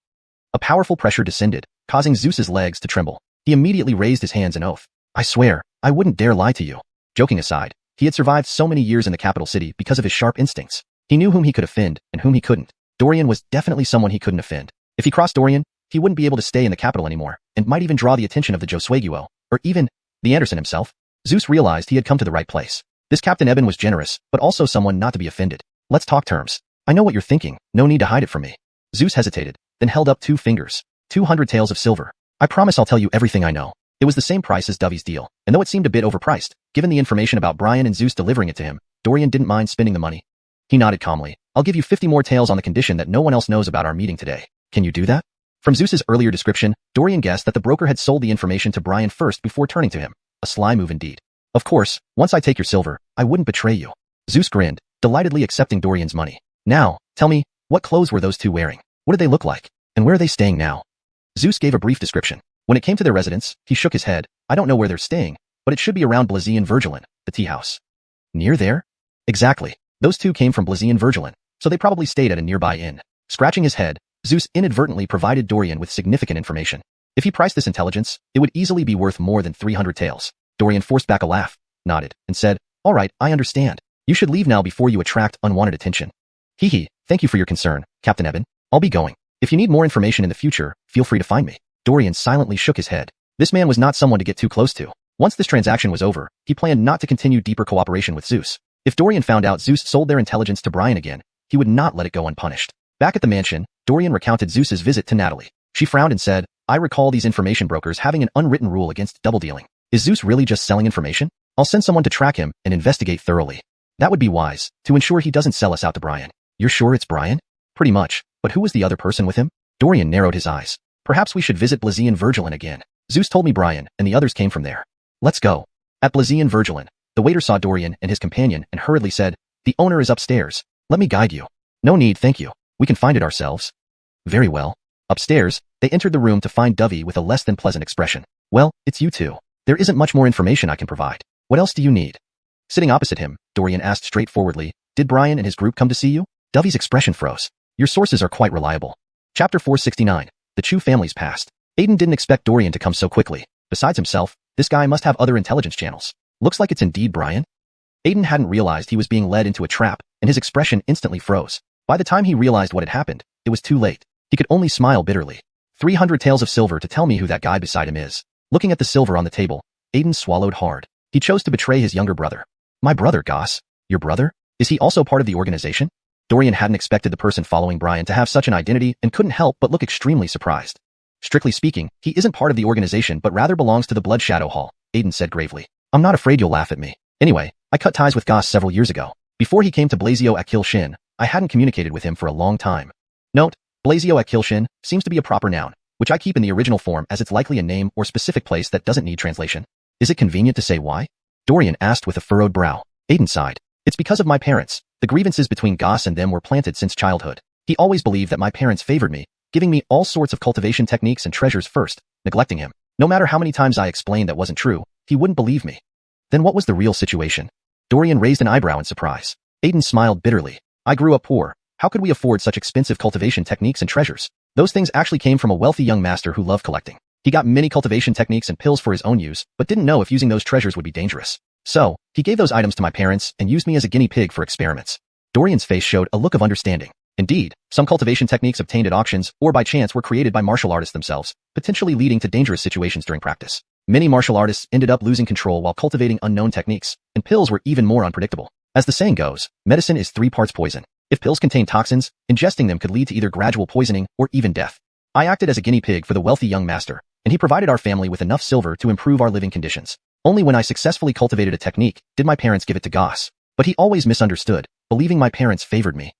A powerful pressure descended, causing Zeus's legs to tremble. He immediately raised his hands in oath. I swear, I wouldn't dare lie to you. Joking aside, he had survived so many years in the capital city because of his sharp instincts. He knew whom he could offend and whom he couldn't. Dorian was definitely someone he couldn't offend. If he crossed Dorian, he wouldn't be able to stay in the capital anymore, and might even draw the attention of the Josueguo, or even the Anderson himself. Zeus realized he had come to the right place. This Captain Eben was generous, but also someone not to be offended. Let's talk terms. I know what you're thinking, no need to hide it from me. Zeus hesitated, then held up 2 fingers. 200 taels of silver. I promise I'll tell you everything I know. It was the same price as Dovey's deal, and though it seemed a bit overpriced, given the information about Brian and Zeus delivering it to him, Dorian didn't mind spending the money. He nodded calmly. I'll give you 50 more taels on the condition that no one else knows about our meeting today. Can you do that? From Zeus's earlier description, Dorian guessed that the broker had sold the information to Brian first before turning to him. A sly move indeed. Of course, once I take your silver, I wouldn't betray you. Zeus grinned, delightedly accepting Dorian's money. Now, tell me, what clothes were those 2 wearing? What did they look like? And where are they staying now? Zeus gave a brief description. When it came to their residence, he shook his head. I don't know where they're staying, but it should be around Blazy and Virgilin, the tea house. Near there? Exactly. Those 2 came from Blazy and Virgilin, so they probably stayed at a nearby inn. Scratching his head, Zeus inadvertently provided Dorian with significant information. If he priced this intelligence, it would easily be worth more than 300 taels. Dorian forced back a laugh, nodded, and said, all right, I understand. You should leave now before you attract unwanted attention. Hee, thank you for your concern, Captain Eben. I'll be going. If you need more information in the future, feel free to find me. Dorian silently shook his head. This man was not someone to get too close to. Once this transaction was over, he planned not to continue deeper cooperation with Zeus. If Dorian found out Zeus sold their intelligence to Brian again, he would not let it go unpunished. Back at the mansion, Dorian recounted Zeus's visit to Natalie. She frowned and said, I recall these information brokers having an unwritten rule against double dealing. Is Zeus really just selling information? I'll send someone to track him and investigate thoroughly. That would be wise, to ensure he doesn't sell us out to Brian. You're sure it's Brian? Pretty much, but who was the other person with him? Dorian narrowed his eyes. Perhaps we should visit Blazy and Virgilin again. Zeus told me Brian and the others came from there. Let's go. At Blazy and Virgilin, the waiter saw Dorian and his companion and hurriedly said, the owner is upstairs. Let me guide you. No need, thank you. We can find it ourselves. Very well. Upstairs, they entered the room to find Dovey with a less than pleasant expression. Well, it's you 2. There isn't much more information I can provide. What else do you need? Sitting opposite him, Dorian asked straightforwardly, did Brian and his group come to see you? Dovey's expression froze. Your sources are quite reliable. Chapter 469. The Chu family's past. Aiden didn't expect Dorian to come so quickly. Besides himself, this guy must have other intelligence channels. Looks like it's indeed Brian. Aiden hadn't realized he was being led into a trap, and his expression instantly froze. By the time he realized what had happened, it was too late. He could only smile bitterly. 300 taels of silver to tell me who that guy beside him is. Looking at the silver on the table, Aiden swallowed hard. He chose to betray his younger brother. My brother, Goss. Your brother? Is he also part of the organization? Dorian hadn't expected the person following Brian to have such an identity and couldn't help but look extremely surprised. Strictly speaking, he isn't part of the organization but rather belongs to the Blood Shadow Hall, Aiden said gravely. I'm not afraid you'll laugh at me. Anyway, I cut ties with Goss several years ago. Before he came to Blazio at Kilshin, I hadn't communicated with him for a long time. Note, Blazio at Kilshin seems to be a proper noun, which I keep in the original form as it's likely a name or specific place that doesn't need translation. Is it convenient to say why? Dorian asked with a furrowed brow. Aiden sighed. It's because of my parents. The grievances between Goss and them were planted since childhood. He always believed that my parents favored me, giving me all sorts of cultivation techniques and treasures first, neglecting him. No matter how many times I explained that wasn't true, he wouldn't believe me. Then what was the real situation? Dorian raised an eyebrow in surprise. Aiden smiled bitterly. I grew up poor. How could we afford such expensive cultivation techniques and treasures? Those things actually came from a wealthy young master who loved collecting. He got many cultivation techniques and pills for his own use, but didn't know if using those treasures would be dangerous. So, he gave those items to my parents and used me as a guinea pig for experiments. Dorian's face showed a look of understanding. Indeed, some cultivation techniques obtained at auctions or by chance were created by martial artists themselves, potentially leading to dangerous situations during practice. Many martial artists ended up losing control while cultivating unknown techniques, and pills were even more unpredictable. As the saying goes, medicine is 3 parts poison. If pills contain toxins, ingesting them could lead to either gradual poisoning or even death. I acted as a guinea pig for the wealthy young master, and he provided our family with enough silver to improve our living conditions. Only when I successfully cultivated a technique did my parents give it to Goss. But he always misunderstood, believing my parents favored me.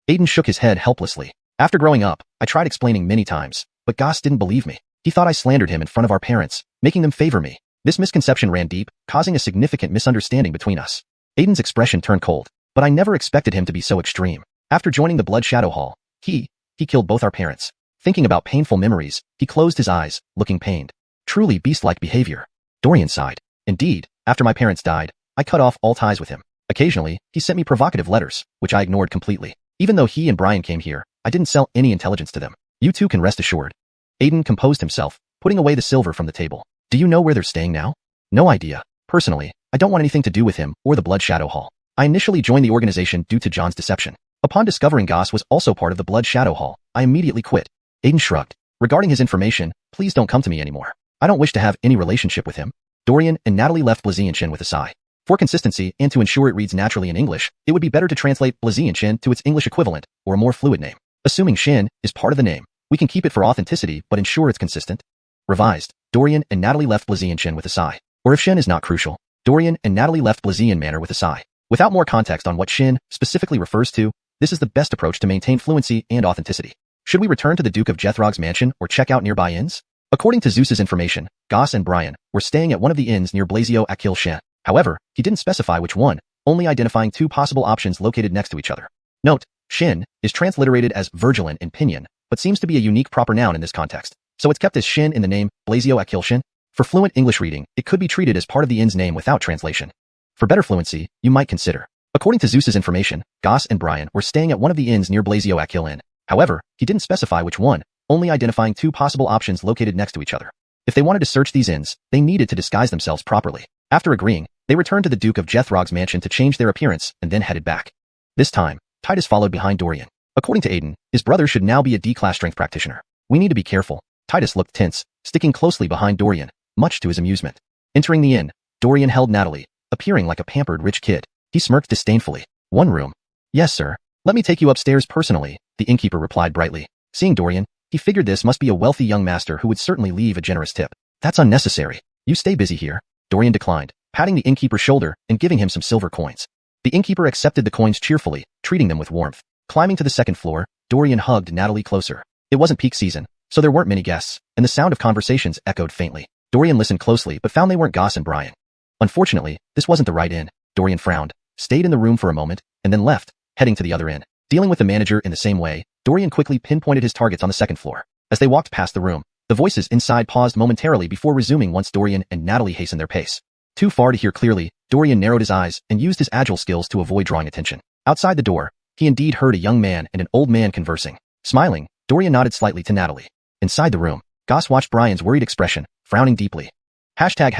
Aiden shook his head helplessly. After growing up, I tried explaining many times, but Goss didn't believe me. He thought I slandered him in front of our parents, making them favor me. This misconception ran deep, causing a significant misunderstanding between us. Aiden's expression turned cold, but I never expected him to be so extreme. After joining the Blood Shadow Hall, he killed both our parents. Thinking about painful memories, he closed his eyes, looking pained. Truly beast-like behavior. Dorian sighed. Indeed, after my parents died, I cut off all ties with him. Occasionally, he sent me provocative letters, which I ignored completely. Even though he and Brian came here, I didn't sell any intelligence to them. You two can rest assured. Aiden composed himself, putting away the silver from the table. Do you know where they're staying now? No idea. Personally, I don't want anything to do with him or the Blood Shadow Hall. I initially joined the organization due to John's deception. Upon discovering Goss was also part of the Blood Shadow Hall, I immediately quit. Aiden shrugged. Regarding his information, please don't come to me anymore. I don't wish to have any relationship with him. Dorian and Natalie left Blazienchen with a sigh. For consistency and to ensure it reads naturally in English, it would be better to translate Blazienchen to its English equivalent, or a more fluid name. Assuming Shin is part of the name, we can keep it for authenticity but ensure it's consistent. Revised, Dorian and Natalie left Blazienchen with a sigh. Or if Shin is not crucial, Dorian and Natalie left Blazien Manor with a sigh. Without more context on what Shin specifically refers to, this is the best approach to maintain fluency and authenticity. Should we return to the Duke of Jethrog's mansion or check out nearby inns? According to Zeus's information, Goss and Brian were staying at one of the inns near Blazio Akil Shen. However, he didn't specify which one, only identifying 2 possible options located next to each other. Note, Shin is transliterated as Virgilin in Pinyin, but seems to be a unique proper noun in this context, so it's kept as Shin in the name Blazio Akil Shen. For fluent English reading, it could be treated as part of the inn's name without translation. For better fluency, you might consider. According to Zeus's information, Goss and Brian were staying at one of the inns near Blazio Akil Inn. However, he didn't specify which one, only identifying 2 possible options located next to each other. If they wanted to search these inns, they needed to disguise themselves properly. After agreeing, they returned to the Duke of Jethrog's mansion to change their appearance and then headed back. This time, Titus followed behind Dorian. According to Aiden, his brother should now be a D-class strength practitioner. We need to be careful. Titus looked tense, sticking closely behind Dorian, much to his amusement. Entering the inn, Dorian held Natalie, appearing like a pampered rich kid. He smirked disdainfully. One room. Yes, sir. Let me take you upstairs personally, the innkeeper replied brightly. Seeing Dorian, he figured this must be a wealthy young master who would certainly leave a generous tip. That's unnecessary. You stay busy here. Dorian declined, patting the innkeeper's shoulder and giving him some silver coins. The innkeeper accepted the coins cheerfully, treating them with warmth. Climbing to the 2nd floor, Dorian hugged Natalie closer. It wasn't peak season, so there weren't many guests, and the sound of conversations echoed faintly. Dorian listened closely but found they weren't Goss and Brian. Unfortunately, this wasn't the right inn. Dorian frowned, stayed in the room for a moment, and then left, heading to the other inn. Dealing with the manager in the same way, Dorian quickly pinpointed his targets on the 2nd floor. As they walked past the room, the voices inside paused momentarily before resuming once Dorian and Natalie hastened their pace. Too far to hear clearly, Dorian narrowed his eyes and used his agile skills to avoid drawing attention. Outside the door, he indeed heard a young man and an old man conversing. Smiling, Dorian nodded slightly to Natalie. Inside the room, Goss watched Brian's worried expression, frowning deeply. Hashtag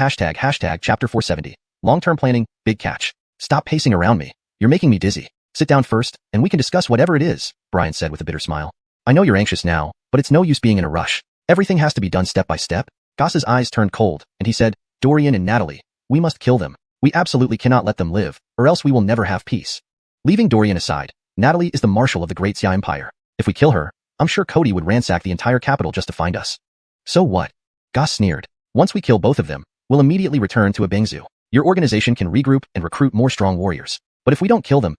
chapter 470. Long-term planning, big catch. Stop pacing around me. You're making me dizzy. Sit down first, and we can discuss whatever it is, Brian said with a bitter smile. I know you're anxious now, but it's no use being in a rush. Everything has to be done step by step. Goss's eyes turned cold, and he said, Dorian and Natalie, we must kill them. We absolutely cannot let them live, or else we will never have peace. Leaving Dorian aside, Natalie is the marshal of the Great Xia Empire. If we kill her, I'm sure Cody would ransack the entire capital just to find us. So what? Goss sneered. Once we kill both of them, we'll immediately return to Ebengzu. Your organization can regroup and recruit more strong warriors. But if we don't kill them,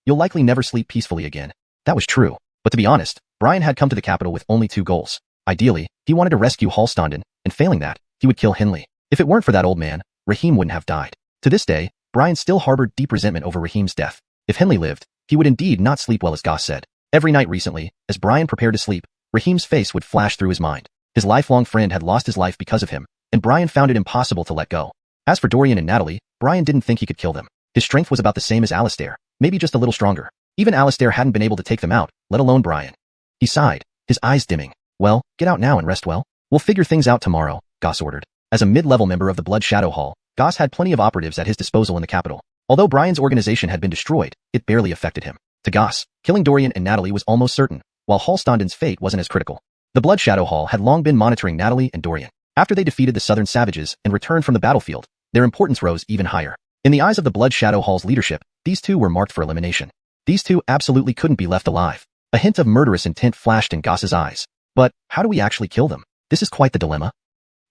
you'll likely never sleep peacefully again. That was true. But to be honest, Brian had come to the capital with only 2 goals. Ideally, he wanted to rescue Hallstanden, and failing that, he would kill Henley. If it weren't for that old man, Raheem wouldn't have died. To this day, Brian still harbored deep resentment over Raheem's death. If Henley lived, he would indeed not sleep well, as Goss said. Every night recently, as Brian prepared to sleep, Raheem's face would flash through his mind. His lifelong friend had lost his life because of him, and Brian found it impossible to let go. As for Dorian and Natalie, Brian didn't think he could kill them. His strength was about the same as Alistair, maybe just a little stronger. Even Alistair hadn't been able to take them out, let alone Brian. He sighed, his eyes dimming. Well, get out now and rest well. We'll figure things out tomorrow, Goss ordered. As a mid-level member of the Blood Shadow Hall, Goss had plenty of operatives at his disposal in the capital. Although Brian's organization had been destroyed, it barely affected him. To Goss, killing Dorian and Natalie was almost certain, while Hallstanden's fate wasn't as critical. The Blood Shadow Hall had long been monitoring Natalie and Dorian. After they defeated the southern savages and returned from the battlefield, their importance rose even higher. In the eyes of the Blood Shadow Hall's leadership, these two were marked for elimination. These two absolutely couldn't be left alive. A hint of murderous intent flashed in Goss's eyes. But how do we actually kill them? This is quite the dilemma.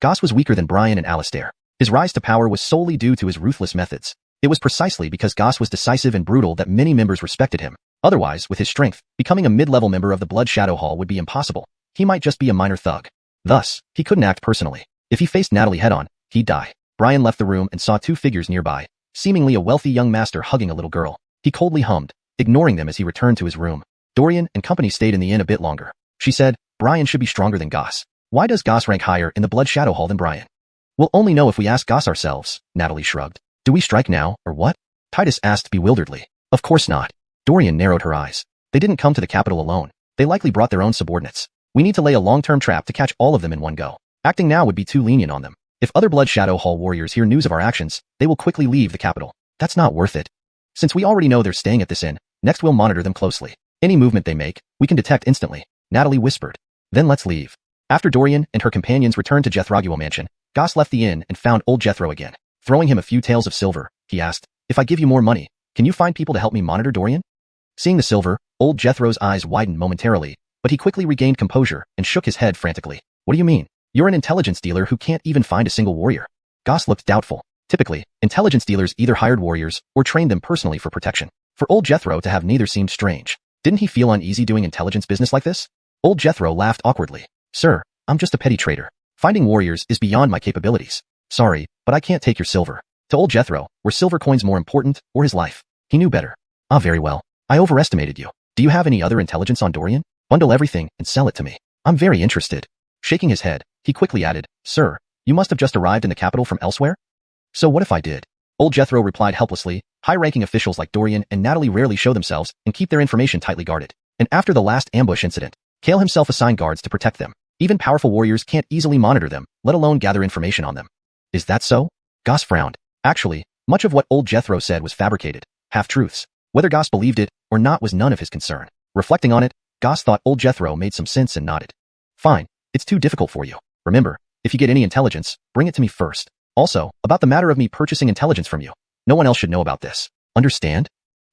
Goss was weaker than Brian and Alistair. His rise to power was solely due to his ruthless methods. It was precisely because Goss was decisive and brutal that many members respected him. Otherwise, with his strength, becoming a mid-level member of the Blood Shadow Hall would be impossible. He might just be a minor thug. Thus, he couldn't act personally. If he faced Natalie head-on, he'd die. Brian left the room and saw two figures nearby, seemingly a wealthy young master hugging a little girl. He coldly hummed, ignoring them as he returned to his room. Dorian and company stayed in the inn a bit longer. She said, Brian should be stronger than Goss. Why does Goss rank higher in the Blood Shadow Hall than Brian? We'll only know if we ask Goss ourselves, Natalie shrugged. Do we strike now, or what? Titus asked bewilderedly. Of course not. Dorian narrowed her eyes. They didn't come to the capital alone. They likely brought their own subordinates. We need to lay a long-term trap to catch all of them in one go. Acting now would be too lenient on them. If other Blood Shadow Hall warriors hear news of our actions, they will quickly leave the capital. That's not worth it. Since we already know they're staying at this inn, next we'll monitor them closely. Any movement they make, we can detect instantly, Natalie whispered. Then let's leave. After Dorian and her companions returned to Jethraguel Mansion, Goss left the inn and found old Jethro again. Throwing him a few taels of silver, he asked, if I give you more money, can you find people to help me monitor Dorian? Seeing the silver, old Jethro's eyes widened momentarily, but he quickly regained composure and shook his head frantically. What do you mean? You're an intelligence dealer who can't even find a single warrior. Goss looked doubtful. Typically, intelligence dealers either hired warriors or trained them personally for protection. For old Jethro to have neither seemed strange. Didn't he feel uneasy doing intelligence business like this? Old Jethro laughed awkwardly. Sir, I'm just a petty trader. Finding warriors is beyond my capabilities. Sorry, but I can't take your silver. To old Jethro, were silver coins more important, or his life? He knew better. Ah, very well. I overestimated you. Do you have any other intelligence on Dorian? Bundle everything and sell it to me. I'm very interested. Shaking his head, he quickly added, Sir, you must have just arrived in the capital from elsewhere? So what if I did? Old Jethro replied helplessly. High-ranking officials like Dorian and Natalie rarely show themselves and keep their information tightly guarded. And after the last ambush incident, Kale himself assigned guards to protect them. Even powerful warriors can't easily monitor them, let alone gather information on them. Is that so? Goss frowned. Actually, much of what old Jethro said was fabricated, half-truths. Whether Goss believed it or not was none of his concern. Reflecting on it, Goss thought old Jethro made some sense and nodded. Fine, it's too difficult for you. Remember, if you get any intelligence, bring it to me first. Also, about the matter of me purchasing intelligence from you. No one else should know about this. Understand?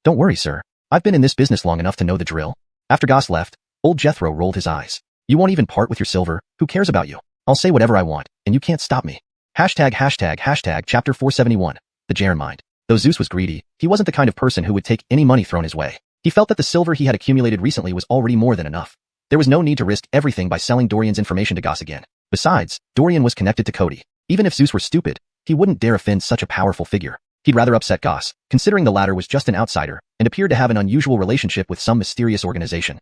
Don't worry, sir. I've been in this business long enough to know the drill. After Goss left, old Jethro rolled his eyes. You won't even part with your silver. Who cares about you? I'll say whatever I want, and you can't stop me. Hashtag chapter 471. The Jaren mind. Though Zeus was greedy, he wasn't the kind of person who would take any money thrown his way. He felt that the silver he had accumulated recently was already more than enough. There was no need to risk everything by selling Dorian's information to Goss again. Besides, Dorian was connected to Cody. Even if Zeus were stupid, he wouldn't dare offend such a powerful figure. He'd rather upset Goss, considering the latter was just an outsider and appeared to have an unusual relationship with some mysterious organization.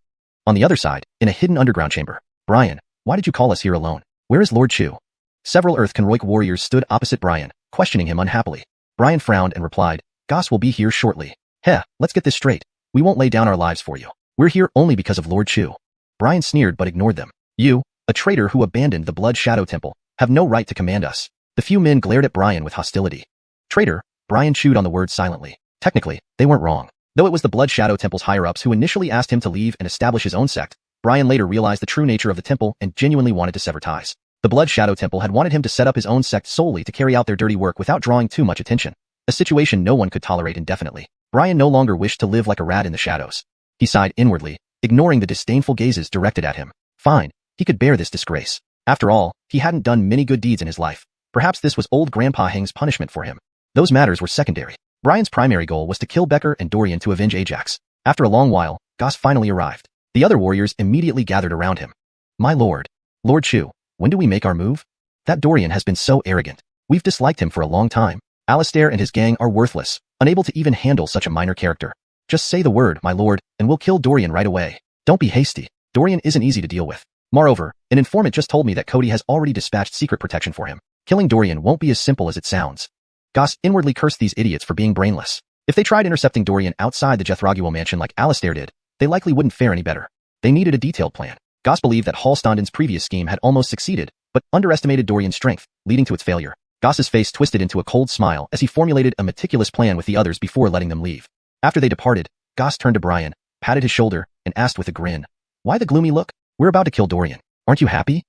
On the other side, in a hidden underground chamber, Brian, why did you call us here alone? Where is Lord Chu? Several Earth Conroik warriors stood opposite Brian, questioning him unhappily. Brian frowned and replied, Goss will be here shortly. Heh, let's get this straight. We won't lay down our lives for you. We're here only because of Lord Chu. Brian sneered but ignored them. You, a traitor who abandoned the Blood Shadow Temple, have no right to command us. The few men glared at Brian with hostility. Traitor, Brian chewed on the words silently. Technically, they weren't wrong. Though it was the Blood Shadow Temple's higher-ups who initially asked him to leave and establish his own sect, Brian later realized the true nature of the temple and genuinely wanted to sever ties. The Blood Shadow Temple had wanted him to set up his own sect solely to carry out their dirty work without drawing too much attention. A situation no one could tolerate indefinitely. Brian no longer wished to live like a rat in the shadows. He sighed inwardly, ignoring the disdainful gazes directed at him. Fine, he could bear this disgrace. After all, he hadn't done many good deeds in his life. Perhaps this was old Grandpa Heng's punishment for him. Those matters were secondary. Brian's primary goal was to kill Becker and Dorian to avenge Ajax. After a long while, Goss finally arrived. The other warriors immediately gathered around him. My lord. Lord Chu, when do we make our move? That Dorian has been so arrogant. We've disliked him for a long time. Alistair and his gang are worthless, unable to even handle such a minor character. Just say the word, my lord, and we'll kill Dorian right away. Don't be hasty. Dorian isn't easy to deal with. Moreover, an informant just told me that Cody has already dispatched secret protection for him. Killing Dorian won't be as simple as it sounds. Goss inwardly cursed these idiots for being brainless. If they tried intercepting Dorian outside the Jethraguel mansion like Alistair did, they likely wouldn't fare any better. They needed a detailed plan. Goss believed that Hallstanden's previous scheme had almost succeeded, but underestimated Dorian's strength, leading to its failure. Goss's face twisted into a cold smile as he formulated a meticulous plan with the others before letting them leave. After they departed, Goss turned to Brian, patted his shoulder, and asked with a grin, Why the gloomy look? We're about to kill Dorian. Aren't you happy?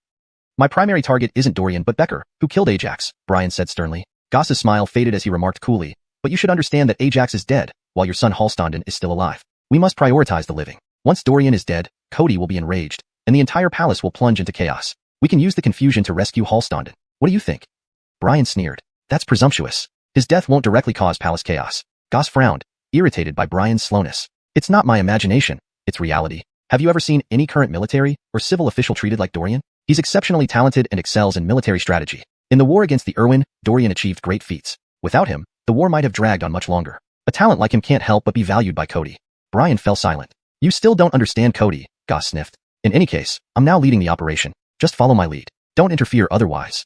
My primary target isn't Dorian but Becker, who killed Ajax, Brian said sternly. Goss's smile faded as he remarked coolly, but you should understand that Ajax is dead, while your son Halstonden is still alive. We must prioritize the living. Once Dorian is dead, Cody will be enraged, and the entire palace will plunge into chaos. We can use the confusion to rescue Halstonden. What do you think? Brian sneered. That's presumptuous. His death won't directly cause palace chaos. Goss frowned, irritated by Brian's slowness. It's not my imagination, it's reality. Have you ever seen any current military or civil official treated like Dorian? He's exceptionally talented and excels in military strategy. In the war against the Irwin, Dorian achieved great feats. Without him, the war might have dragged on much longer. A talent like him can't help but be valued by Cody. Brian fell silent. You still don't understand Cody, Goss sniffed. In any case, I'm now leading the operation. Just follow my lead. Don't interfere otherwise.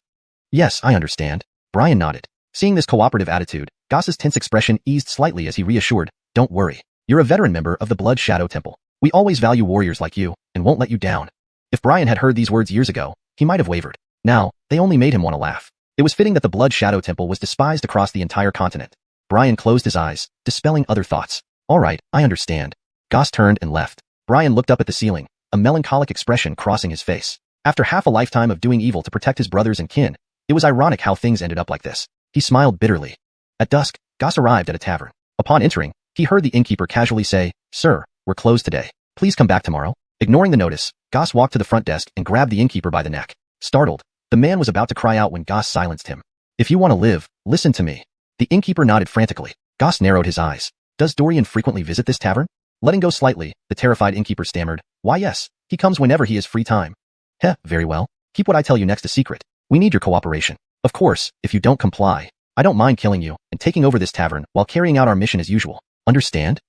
Yes, I understand. Brian nodded. Seeing this cooperative attitude, Goss's tense expression eased slightly as he reassured, don't worry. You're a veteran member of the Blood Shadow Temple. We always value warriors like you, and won't let you down. If Brian had heard these words years ago, he might have wavered. Now, they only made him want to laugh. It was fitting that the Blood Shadow Temple was despised across the entire continent. Brian closed his eyes, dispelling other thoughts. All right, I understand. Goss turned and left. Brian looked up at the ceiling, a melancholic expression crossing his face. After half a lifetime of doing evil to protect his brothers and kin, it was ironic how things ended up like this. He smiled bitterly. At dusk, Goss arrived at a tavern. Upon entering, he heard the innkeeper casually say, Sir, we're closed today. Please come back tomorrow. Ignoring the notice, Goss walked to the front desk and grabbed the innkeeper by the neck. Startled, the man was about to cry out when Goss silenced him. If you want to live, listen to me. The innkeeper nodded frantically. Goss narrowed his eyes. Does Dorian frequently visit this tavern? Letting go slightly, the terrified innkeeper stammered. Why yes, he comes whenever he has free time. Heh, very well. Keep what I tell you next a secret. We need your cooperation. Of course, if you don't comply, I don't mind killing you and taking over this tavern while carrying out our mission as usual. Understand?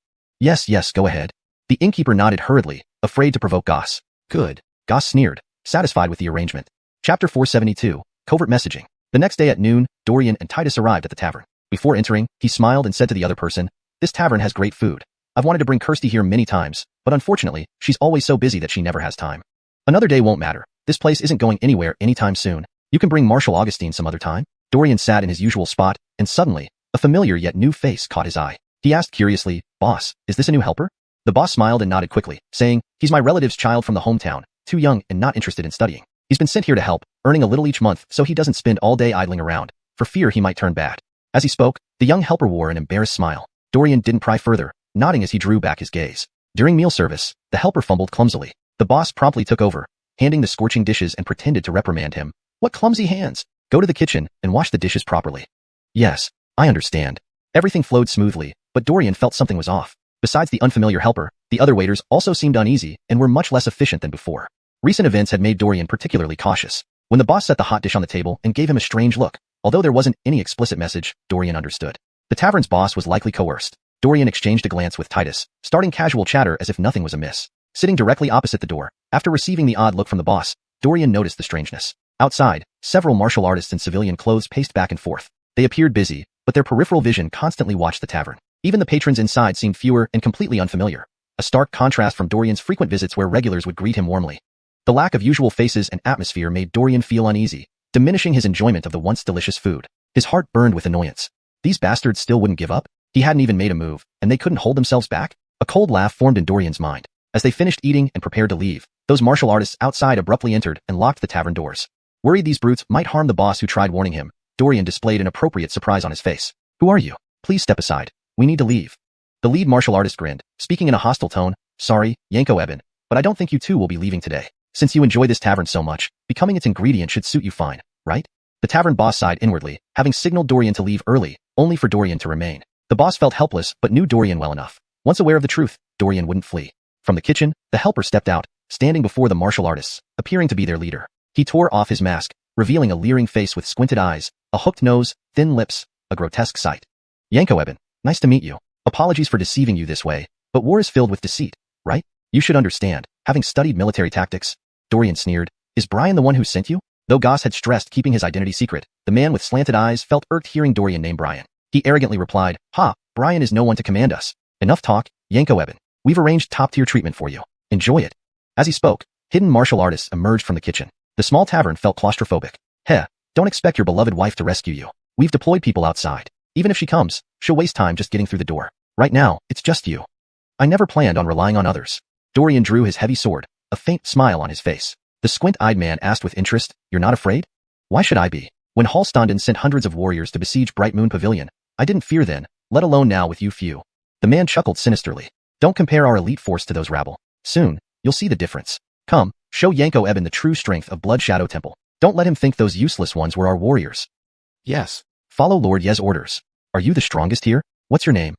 Yes, go ahead. The innkeeper nodded hurriedly, afraid to provoke Goss. Good. Goss sneered, satisfied with the arrangement. Chapter 472, Covert Messaging. The next day at noon, Dorian and Titus arrived at the tavern. Before entering, he smiled and said to the other person, This tavern has great food. I've wanted to bring Kirsty here many times, but unfortunately, she's always so busy that she never has time. Another day won't matter. This place isn't going anywhere anytime soon. You can bring Marshal Augustine some other time. Dorian sat in his usual spot, and suddenly, a familiar yet new face caught his eye. He asked curiously, Boss, is this a new helper? The boss smiled and nodded quickly, saying, He's my relative's child from the hometown, too young and not interested in studying. He's been sent here to help, earning a little each month so he doesn't spend all day idling around, for fear he might turn bad. As he spoke, the young helper wore an embarrassed smile. Dorian didn't pry further, nodding as he drew back his gaze. During meal service, the helper fumbled clumsily. The boss promptly took over, handing the scorching dishes and pretended to reprimand him. What clumsy hands! Go to the kitchen and wash the dishes properly. Yes, I understand. Everything flowed smoothly, but Dorian felt something was off. Besides the unfamiliar helper, the other waiters also seemed uneasy and were much less efficient than before. Recent events had made Dorian particularly cautious. When the boss set the hot dish on the table and gave him a strange look, although there wasn't any explicit message, Dorian understood. The tavern's boss was likely coerced. Dorian exchanged a glance with Titus, starting casual chatter as if nothing was amiss. Sitting directly opposite the door, after receiving the odd look from the boss, Dorian noticed the strangeness. Outside, several martial artists in civilian clothes paced back and forth. They appeared busy, but their peripheral vision constantly watched the tavern. Even the patrons inside seemed fewer and completely unfamiliar. A stark contrast from Dorian's frequent visits where regulars would greet him warmly. The lack of usual faces and atmosphere made Dorian feel uneasy, diminishing his enjoyment of the once delicious food. His heart burned with annoyance. These bastards still wouldn't give up? He hadn't even made a move, and they couldn't hold themselves back? A cold laugh formed in Dorian's mind. As they finished eating and prepared to leave, those martial artists outside abruptly entered and locked the tavern doors. Worried these brutes might harm the boss who tried warning him, Dorian displayed an appropriate surprise on his face. Who are you? Please step aside. We need to leave. The lead martial artist grinned, speaking in a hostile tone. Sorry, Yanko Eben, but I don't think you two will be leaving today. Since you enjoy this tavern so much, becoming its ingredient should suit you fine, right? The tavern boss sighed inwardly, having signaled Dorian to leave early, only for Dorian to remain. The boss felt helpless but knew Dorian well enough. Once aware of the truth, Dorian wouldn't flee. From the kitchen, the helper stepped out, standing before the martial artists, appearing to be their leader. He tore off his mask, revealing a leering face with squinted eyes, a hooked nose, thin lips, a grotesque sight. Yanko Eben, nice to meet you. Apologies for deceiving you this way, but war is filled with deceit, right? You should understand, having studied military tactics. Dorian sneered. Is Brian the one who sent you? Though Goss had stressed keeping his identity secret, the man with slanted eyes felt irked hearing Dorian name Brian. He arrogantly replied, Ha, Brian is no one to command us. Enough talk, Yanko Eben. We've arranged top-tier treatment for you. Enjoy it. As he spoke, hidden martial artists emerged from the kitchen. The small tavern felt claustrophobic. Heh, don't expect your beloved wife to rescue you. We've deployed people outside. Even if she comes, she'll waste time just getting through the door. Right now, it's just you. I never planned on relying on others. Dorian drew his heavy sword, a faint smile on his face. The squint-eyed man asked with interest, "You're not afraid?" "Why should I be? When Hallstanden sent hundreds of warriors to besiege Bright Moon Pavilion, I didn't fear then, let alone now with you few." The man chuckled sinisterly. "Don't compare our elite force to those rabble. Soon, you'll see the difference. Come, show Yanko Eben the true strength of Blood Shadow Temple. Don't let him think those useless ones were our warriors." "Yes." "Follow Lord Ye's orders. Are you the strongest here? What's your name?"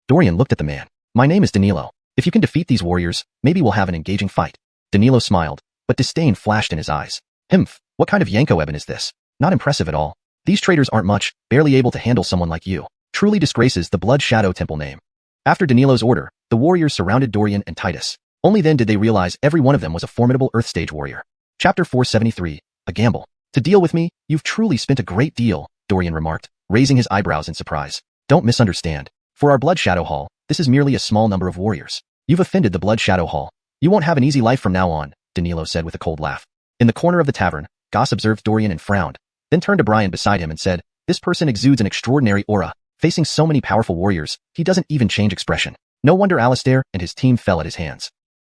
Dorian looked at the man. "My name is Danilo. If you can defeat these warriors, maybe we'll have an engaging fight." Danilo smiled, but disdain flashed in his eyes. "Himph, what kind of Yanko Eben is this? Not impressive at all. These traitors aren't much, barely able to handle someone like you. Truly disgraces the Blood Shadow Temple name." After Danilo's order, the warriors surrounded Dorian and Titus. Only then did they realize every one of them was a formidable Earth Stage warrior. Chapter 473, A Gamble. "To deal with me, you've truly spent a great deal," Dorian remarked, raising his eyebrows in surprise. "Don't misunderstand. For our Blood Shadow Hall, this is merely a small number of warriors. You've offended the Blood Shadow Hall. You won't have an easy life from now on," Danilo said with a cold laugh. In the corner of the tavern, Goss observed Dorian and frowned, then turned to Brian beside him and said, "This person exudes an extraordinary aura. Facing so many powerful warriors, he doesn't even change expression. No wonder Alistair and his team fell at his hands."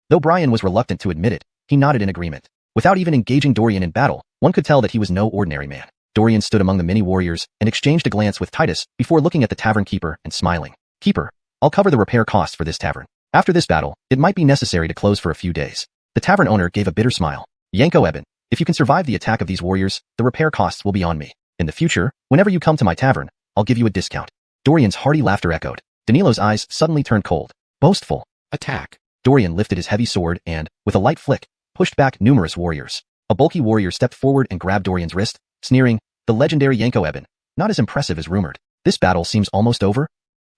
Though Brian was reluctant to admit it, he nodded in agreement. Without even engaging Dorian in battle, one could tell that he was no ordinary man. Dorian stood among the many warriors and exchanged a glance with Titus before looking at the tavern keeper and smiling. "Keeper, I'll cover the repair costs for this tavern. After this battle, it might be necessary to close for a few days." The tavern owner gave a bitter smile. "Yanko Eben, if you can survive the attack of these warriors, the repair costs will be on me. In the future, whenever you come to my tavern, I'll give you a discount." Dorian's hearty laughter echoed. Danilo's eyes suddenly turned cold. "Boastful." "Attack." Dorian lifted his heavy sword and, with a light flick, pushed back numerous warriors. A bulky warrior stepped forward and grabbed Dorian's wrist, sneering, "The legendary Yanko Eben. Not as impressive as rumored. This battle seems almost over?"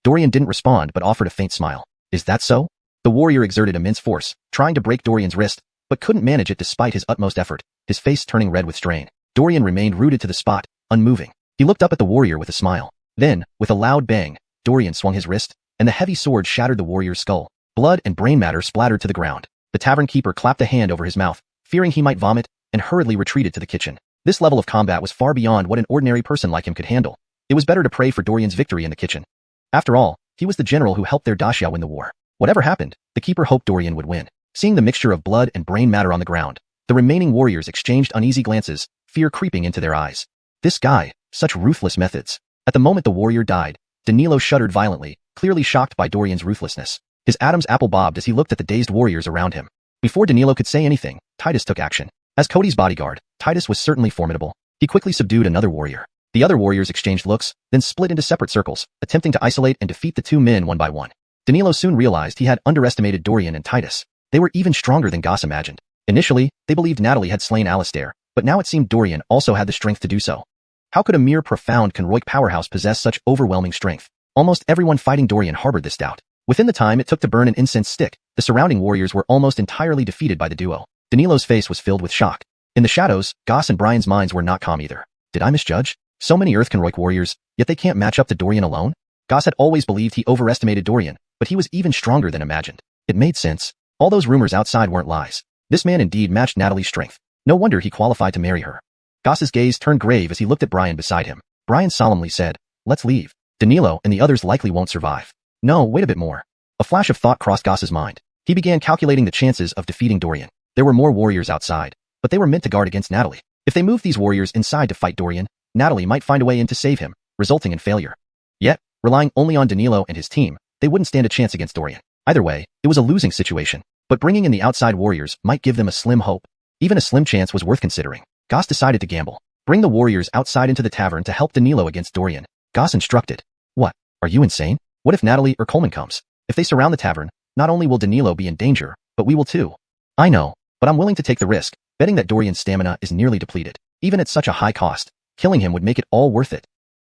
Dorian didn't respond but offered a faint smile. "Is that so?" The warrior exerted immense force, trying to break Dorian's wrist, but couldn't manage it despite his utmost effort, his face turning red with strain. Dorian remained rooted to the spot, unmoving. He looked up at the warrior with a smile. Then, with a loud bang, Dorian swung his wrist, and the heavy sword shattered the warrior's skull. Blood and brain matter splattered to the ground. The tavern keeper clapped a hand over his mouth, fearing he might vomit, and hurriedly retreated to the kitchen. This level of combat was far beyond what an ordinary person like him could handle. It was better to pray for Dorian's victory in the kitchen. After all, he was the general who helped their dacia win the war. Whatever happened, the keeper hoped Dorian would win. Seeing the mixture of blood and brain matter on the ground, the remaining warriors exchanged uneasy glances, fear creeping into their eyes. This guy, such ruthless methods. At the moment the warrior died, Danilo shuddered violently, clearly shocked by Dorian's ruthlessness. His Adam's apple bobbed as he looked at the dazed warriors around him. Before Danilo could say anything, Titus took action. As Cody's bodyguard, Titus was certainly formidable. He quickly subdued another warrior. The other warriors exchanged looks, then split into separate circles, attempting to isolate and defeat the two men one by one. Danilo soon realized he had underestimated Dorian and Titus. They were even stronger than Goss imagined. Initially, they believed Natalie had slain Alistair, but now it seemed Dorian also had the strength to do so. How could a mere profound Conroic powerhouse possess such overwhelming strength? Almost everyone fighting Dorian harbored this doubt. Within the time it took to burn an incense stick, the surrounding warriors were almost entirely defeated by the duo. Danilo's face was filled with shock. In the shadows, Goss and Brian's minds were not calm either. Did I misjudge? So many Earth Conroic warriors, yet they can't match up to Dorian alone? Goss had always believed he overestimated Dorian, but he was even stronger than imagined. It made sense. All those rumors outside weren't lies. This man indeed matched Natalie's strength. No wonder he qualified to marry her. Goss's gaze turned grave as he looked at Brian beside him. Brian solemnly said, "Let's leave. Danilo and the others likely won't survive." "No, wait a bit more." A flash of thought crossed Goss's mind. He began calculating the chances of defeating Dorian. There were more warriors outside, but they were meant to guard against Natalie. If they moved these warriors inside to fight Dorian, Natalie might find a way in to save him, resulting in failure. Yet, relying only on Danilo and his team, they wouldn't stand a chance against Dorian. Either way, it was a losing situation, but bringing in the outside warriors might give them a slim hope. Even a slim chance was worth considering. Goss decided to gamble. Bring the warriors outside into the tavern to help Danilo against Dorian. Goss instructed. "What? Are you insane? What if Natalie or Coleman comes? If they surround the tavern, not only will Danilo be in danger, but we will too." "I know, but I'm willing to take the risk, betting that Dorian's stamina is nearly depleted. Even at such a high cost, killing him would make it all worth it."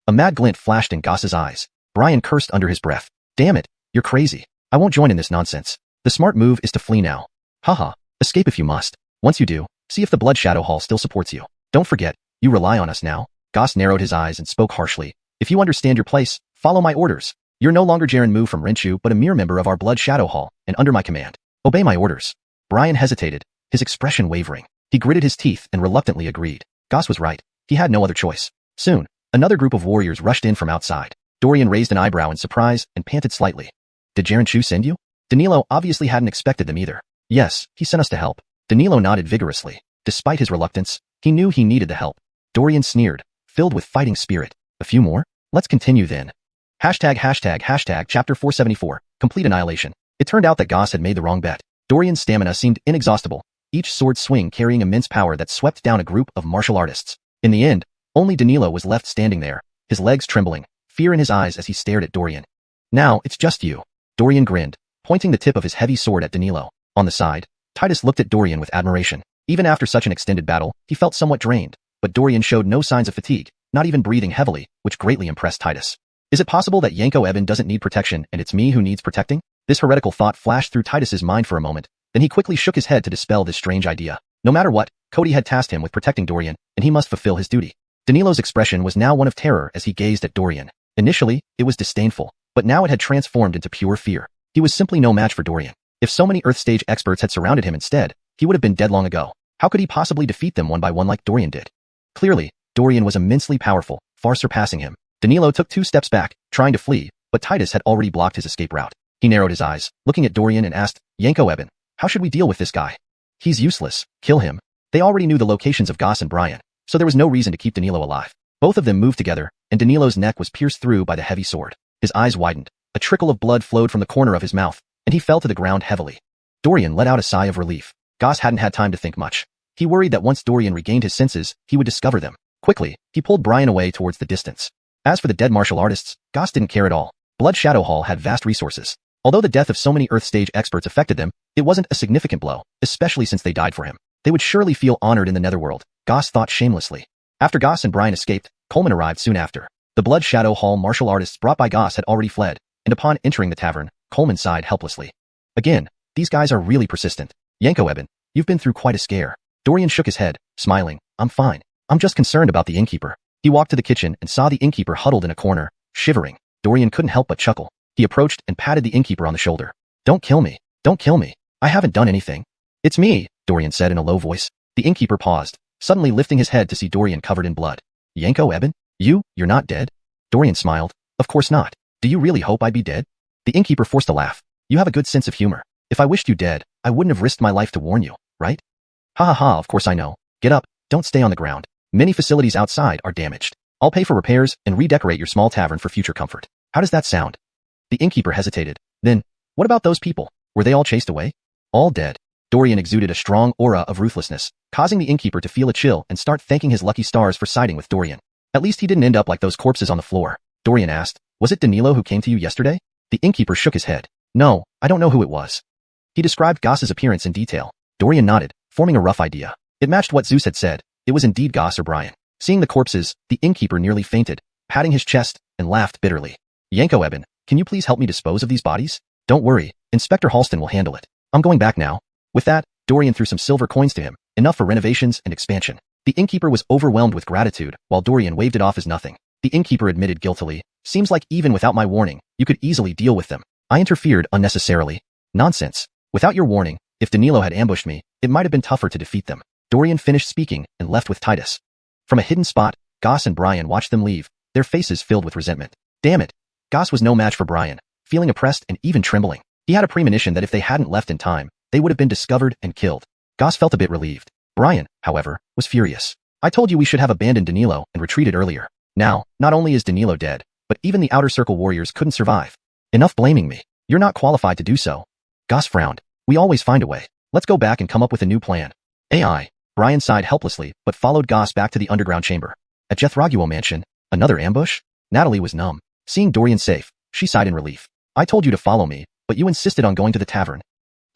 A mad glint flashed in Goss's eyes. Brian cursed under his breath. "Damn it, you're crazy. I won't join in this nonsense. The smart move is to flee now. Haha, escape if you must. Once you do, see if the Blood Shadow Hall still supports you. Don't forget, you rely on us now." Goss narrowed his eyes and spoke harshly. "If you understand your place, follow my orders. You're no longer Jaren Mu from Renchu but a mere member of our Blood Shadow Hall, and under my command. Obey my orders." Brian hesitated, his expression wavering. He gritted his teeth and reluctantly agreed. Goss was right. He had no other choice. Soon, another group of warriors rushed in from outside. Dorian raised an eyebrow in surprise and panted slightly. "Did Jaren Chu send you?" Danilo obviously hadn't expected them either. "Yes, he sent us to help." Danilo nodded vigorously. Despite his reluctance, he knew he needed the help. Dorian sneered, filled with fighting spirit. A few more? Let's continue then. Hashtag chapter 474, complete annihilation. It turned out that Goss had made the wrong bet. Dorian's stamina seemed inexhaustible, each sword swing carrying immense power that swept down a group of martial artists. In the end, only Danilo was left standing there, his legs trembling, fear in his eyes as he stared at Dorian. Now, it's just you. Dorian grinned, pointing the tip of his heavy sword at Danilo. On the side, Titus looked at Dorian with admiration. Even after such an extended battle, he felt somewhat drained, but Dorian showed no signs of fatigue, not even breathing heavily, which greatly impressed Titus. Is it possible that Yanko Eben doesn't need protection and it's me who needs protecting? This heretical thought flashed through Titus's mind for a moment, then he quickly shook his head to dispel this strange idea. No matter what, Cody had tasked him with protecting Dorian, and he must fulfill his duty. Danilo's expression was now one of terror as he gazed at Dorian. Initially, it was disdainful, but now it had transformed into pure fear. He was simply no match for Dorian. If so many Earth Stage experts had surrounded him instead, he would have been dead long ago. How could he possibly defeat them one by one like Dorian did? Clearly, Dorian was immensely powerful, far surpassing him. Danilo took 2 steps back, trying to flee, but Titus had already blocked his escape route. He narrowed his eyes, looking at Dorian and asked, Yanko Eben, how should we deal with this guy? He's useless. Kill him. They already knew the locations of Goss and Brian, so there was no reason to keep Danilo alive. Both of them moved together, and Danilo's neck was pierced through by the heavy sword. His eyes widened. A trickle of blood flowed from the corner of his mouth, and he fell to the ground heavily. Dorian let out a sigh of relief. Goss hadn't had time to think much. He worried that once Dorian regained his senses, he would discover them. Quickly, he pulled Brian away towards the distance. As for the dead martial artists, Goss didn't care at all. Blood Shadow Hall had vast resources. Although the death of so many Earth Stage experts affected them, it wasn't a significant blow, especially since they died for him. They would surely feel honored in the Netherworld, Goss thought shamelessly. After Goss and Brian escaped, Coleman arrived soon after. The Blood Shadow Hall martial artists brought by Goss had already fled, and upon entering the tavern, Coleman sighed helplessly. Again, these guys are really persistent. Yanko Eben, you've been through quite a scare. Dorian shook his head, smiling. I'm fine. I'm just concerned about the innkeeper. He walked to the kitchen and saw the innkeeper huddled in a corner, shivering. Dorian couldn't help but chuckle. He approached and patted the innkeeper on the shoulder. Don't kill me. Don't kill me. I haven't done anything. It's me, Dorian said in a low voice. The innkeeper paused, suddenly lifting his head to see Dorian covered in blood. Yanko Eben? You're not dead? Dorian smiled. Of course not. Do you really hope I'd be dead? The innkeeper forced a laugh. You have a good sense of humor. If I wished you dead, I wouldn't have risked my life to warn you, right? Ha ha ha, of course I know. Get up, don't stay on the ground. Many facilities outside are damaged. I'll pay for repairs and redecorate your small tavern for future comfort. How does that sound? The innkeeper hesitated. Then, what about those people? Were they all chased away? All dead. Dorian exuded a strong aura of ruthlessness, causing the innkeeper to feel a chill and start thanking his lucky stars for siding with Dorian. At least he didn't end up like those corpses on the floor. Dorian asked, was it Danilo who came to you yesterday? The innkeeper shook his head. No, I don't know who it was. He described Goss's appearance in detail. Dorian nodded, forming a rough idea. It matched what Zeus had said. It was indeed Goss or Brian. Seeing the corpses, the innkeeper nearly fainted, patting his chest, and laughed bitterly. Yanko Eben, can you please help me dispose of these bodies? Don't worry, Inspector Halston will handle it. I'm going back now. With that, Dorian threw some silver coins to him, enough for renovations and expansion. The innkeeper was overwhelmed with gratitude, while Dorian waved it off as nothing. The innkeeper admitted guiltily, seems like even without my warning, you could easily deal with them. I interfered unnecessarily. Nonsense. Without your warning, if Danilo had ambushed me, it might have been tougher to defeat them. Dorian finished speaking and left with Titus. From a hidden spot, Goss and Brian watched them leave, their faces filled with resentment. Damn it. Goss was no match for Brian, feeling oppressed and even trembling. He had a premonition that if they hadn't left in time, they would have been discovered and killed. Goss felt a bit relieved. Brian, however, was furious. I told you we should have abandoned Danilo and retreated earlier. Now, not only is Danilo dead, but even the Outer Circle warriors couldn't survive. Enough blaming me. You're not qualified to do so. Goss frowned. We always find a way. Let's go back and come up with a new plan. AI. Brian sighed helplessly, but followed Goss back to the underground chamber. At Jethraguo Mansion, another ambush? Natalie was numb. Seeing Dorian safe, she sighed in relief. I told you to follow me, but you insisted on going to the tavern.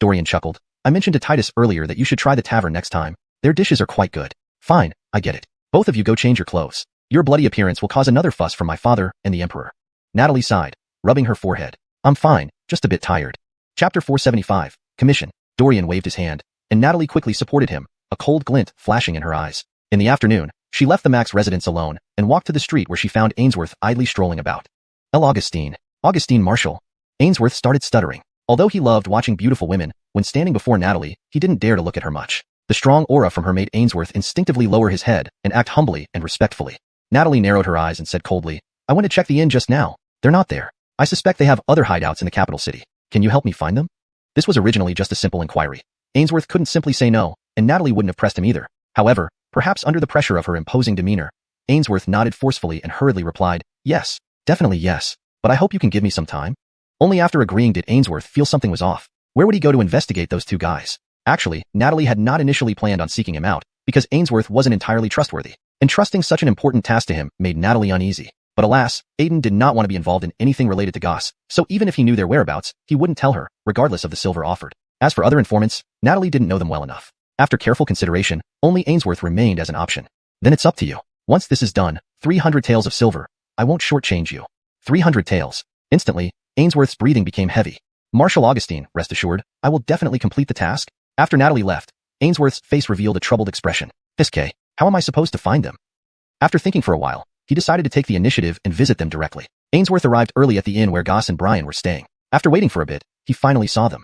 Dorian chuckled. I mentioned to Titus earlier that you should try the tavern next time. Their dishes are quite good. Fine, I get it. Both of you go change your clothes. Your bloody appearance will cause another fuss from my father and the Emperor. Natalie sighed, rubbing her forehead. I'm fine, just a bit tired. Chapter 475, Commission. Dorian waved his hand, and Natalie quickly supported him, a cold glint flashing in her eyes. In the afternoon, she left the Max residence alone and walked to the street where she found Ainsworth idly strolling about. Augustine Marshall. Ainsworth started stuttering. Although he loved watching beautiful women, when standing before Natalie, he didn't dare to look at her much. The strong aura from her made Ainsworth instinctively lower his head and act humbly and respectfully. Natalie narrowed her eyes and said coldly, I went to check the inn just now. They're not there. I suspect they have other hideouts in the capital city. Can you help me find them? This was originally just a simple inquiry. Ainsworth couldn't simply say no, and Natalie wouldn't have pressed him either. However, perhaps under the pressure of her imposing demeanor, Ainsworth nodded forcefully and hurriedly replied, yes, definitely yes, but I hope you can give me some time. Only after agreeing did Ainsworth feel something was off. Where would he go to investigate those two guys? Actually, Natalie had not initially planned on seeking him out, because Ainsworth wasn't entirely trustworthy. Entrusting such an important task to him made Natalie uneasy. But alas, Aiden did not want to be involved in anything related to Goss, so even if he knew their whereabouts, he wouldn't tell her, regardless of the silver offered. As for other informants, Natalie didn't know them well enough. After careful consideration, only Ainsworth remained as an option. Then it's up to you. Once this is done, 300 taels of silver. I won't shortchange you. 300 taels. Instantly, Ainsworth's breathing became heavy. Marshal Augustine, rest assured, I will definitely complete the task. After Natalie left, Ainsworth's face revealed a troubled expression. Isekai, how am I supposed to find them? After thinking for a while, he decided to take the initiative and visit them directly. Ainsworth arrived early at the inn where Goss and Brian were staying. After waiting for a bit, he finally saw them.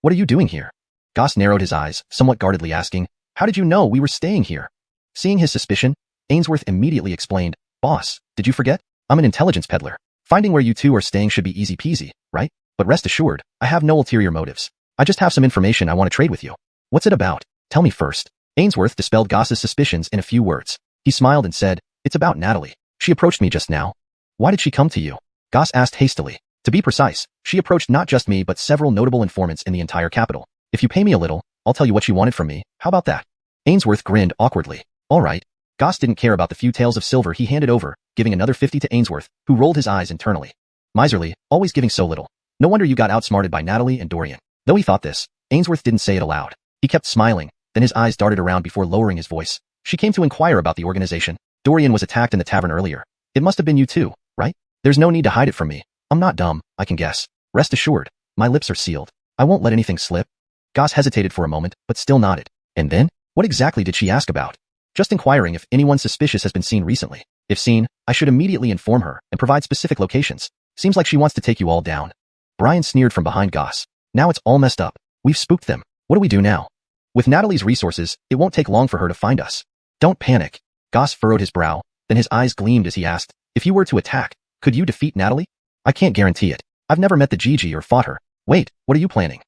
What are you doing here? Goss narrowed his eyes, somewhat guardedly asking, how did you know we were staying here? Seeing his suspicion, Ainsworth immediately explained, boss, did you forget? I'm an intelligence peddler. Finding where you two are staying should be easy peasy, right? But rest assured, I have no ulterior motives. I just have some information I want to trade with you. What's it about? Tell me first. Ainsworth dispelled Goss's suspicions in a few words. He smiled and said, it's about Natalie. She approached me just now. Why did she come to you? Goss asked hastily. To be precise, she approached not just me but several notable informants in the entire capital. If you pay me a little, I'll tell you what she wanted from me. How about that? Ainsworth grinned awkwardly. All right. Goss didn't care about the few taels of silver he handed over, giving another 50 to Ainsworth, who rolled his eyes internally. Miserly, always giving so little. No wonder you got outsmarted by Natalie and Dorian. Though he thought this, Ainsworth didn't say it aloud. He kept smiling, then his eyes darted around before lowering his voice. She came to inquire about the organization. Dorian was attacked in the tavern earlier. It must have been you too, right? There's no need to hide it from me. I'm not dumb, I can guess. Rest assured, my lips are sealed. I won't let anything slip. Goss hesitated for a moment, but still nodded. And then? What exactly did she ask about? Just inquiring if anyone suspicious has been seen recently. If seen, I should immediately inform her and provide specific locations. Seems like she wants to take you all down. Brian sneered from behind Goss. Now it's all messed up. We've spooked them. What do we do now? With Natalie's resources, it won't take long for her to find us. Don't panic. Goss furrowed his brow, then his eyes gleamed as he asked, if you were to attack, could you defeat Natalie? I can't guarantee it. I've never met the Gigi or fought her. Wait, what are you planning?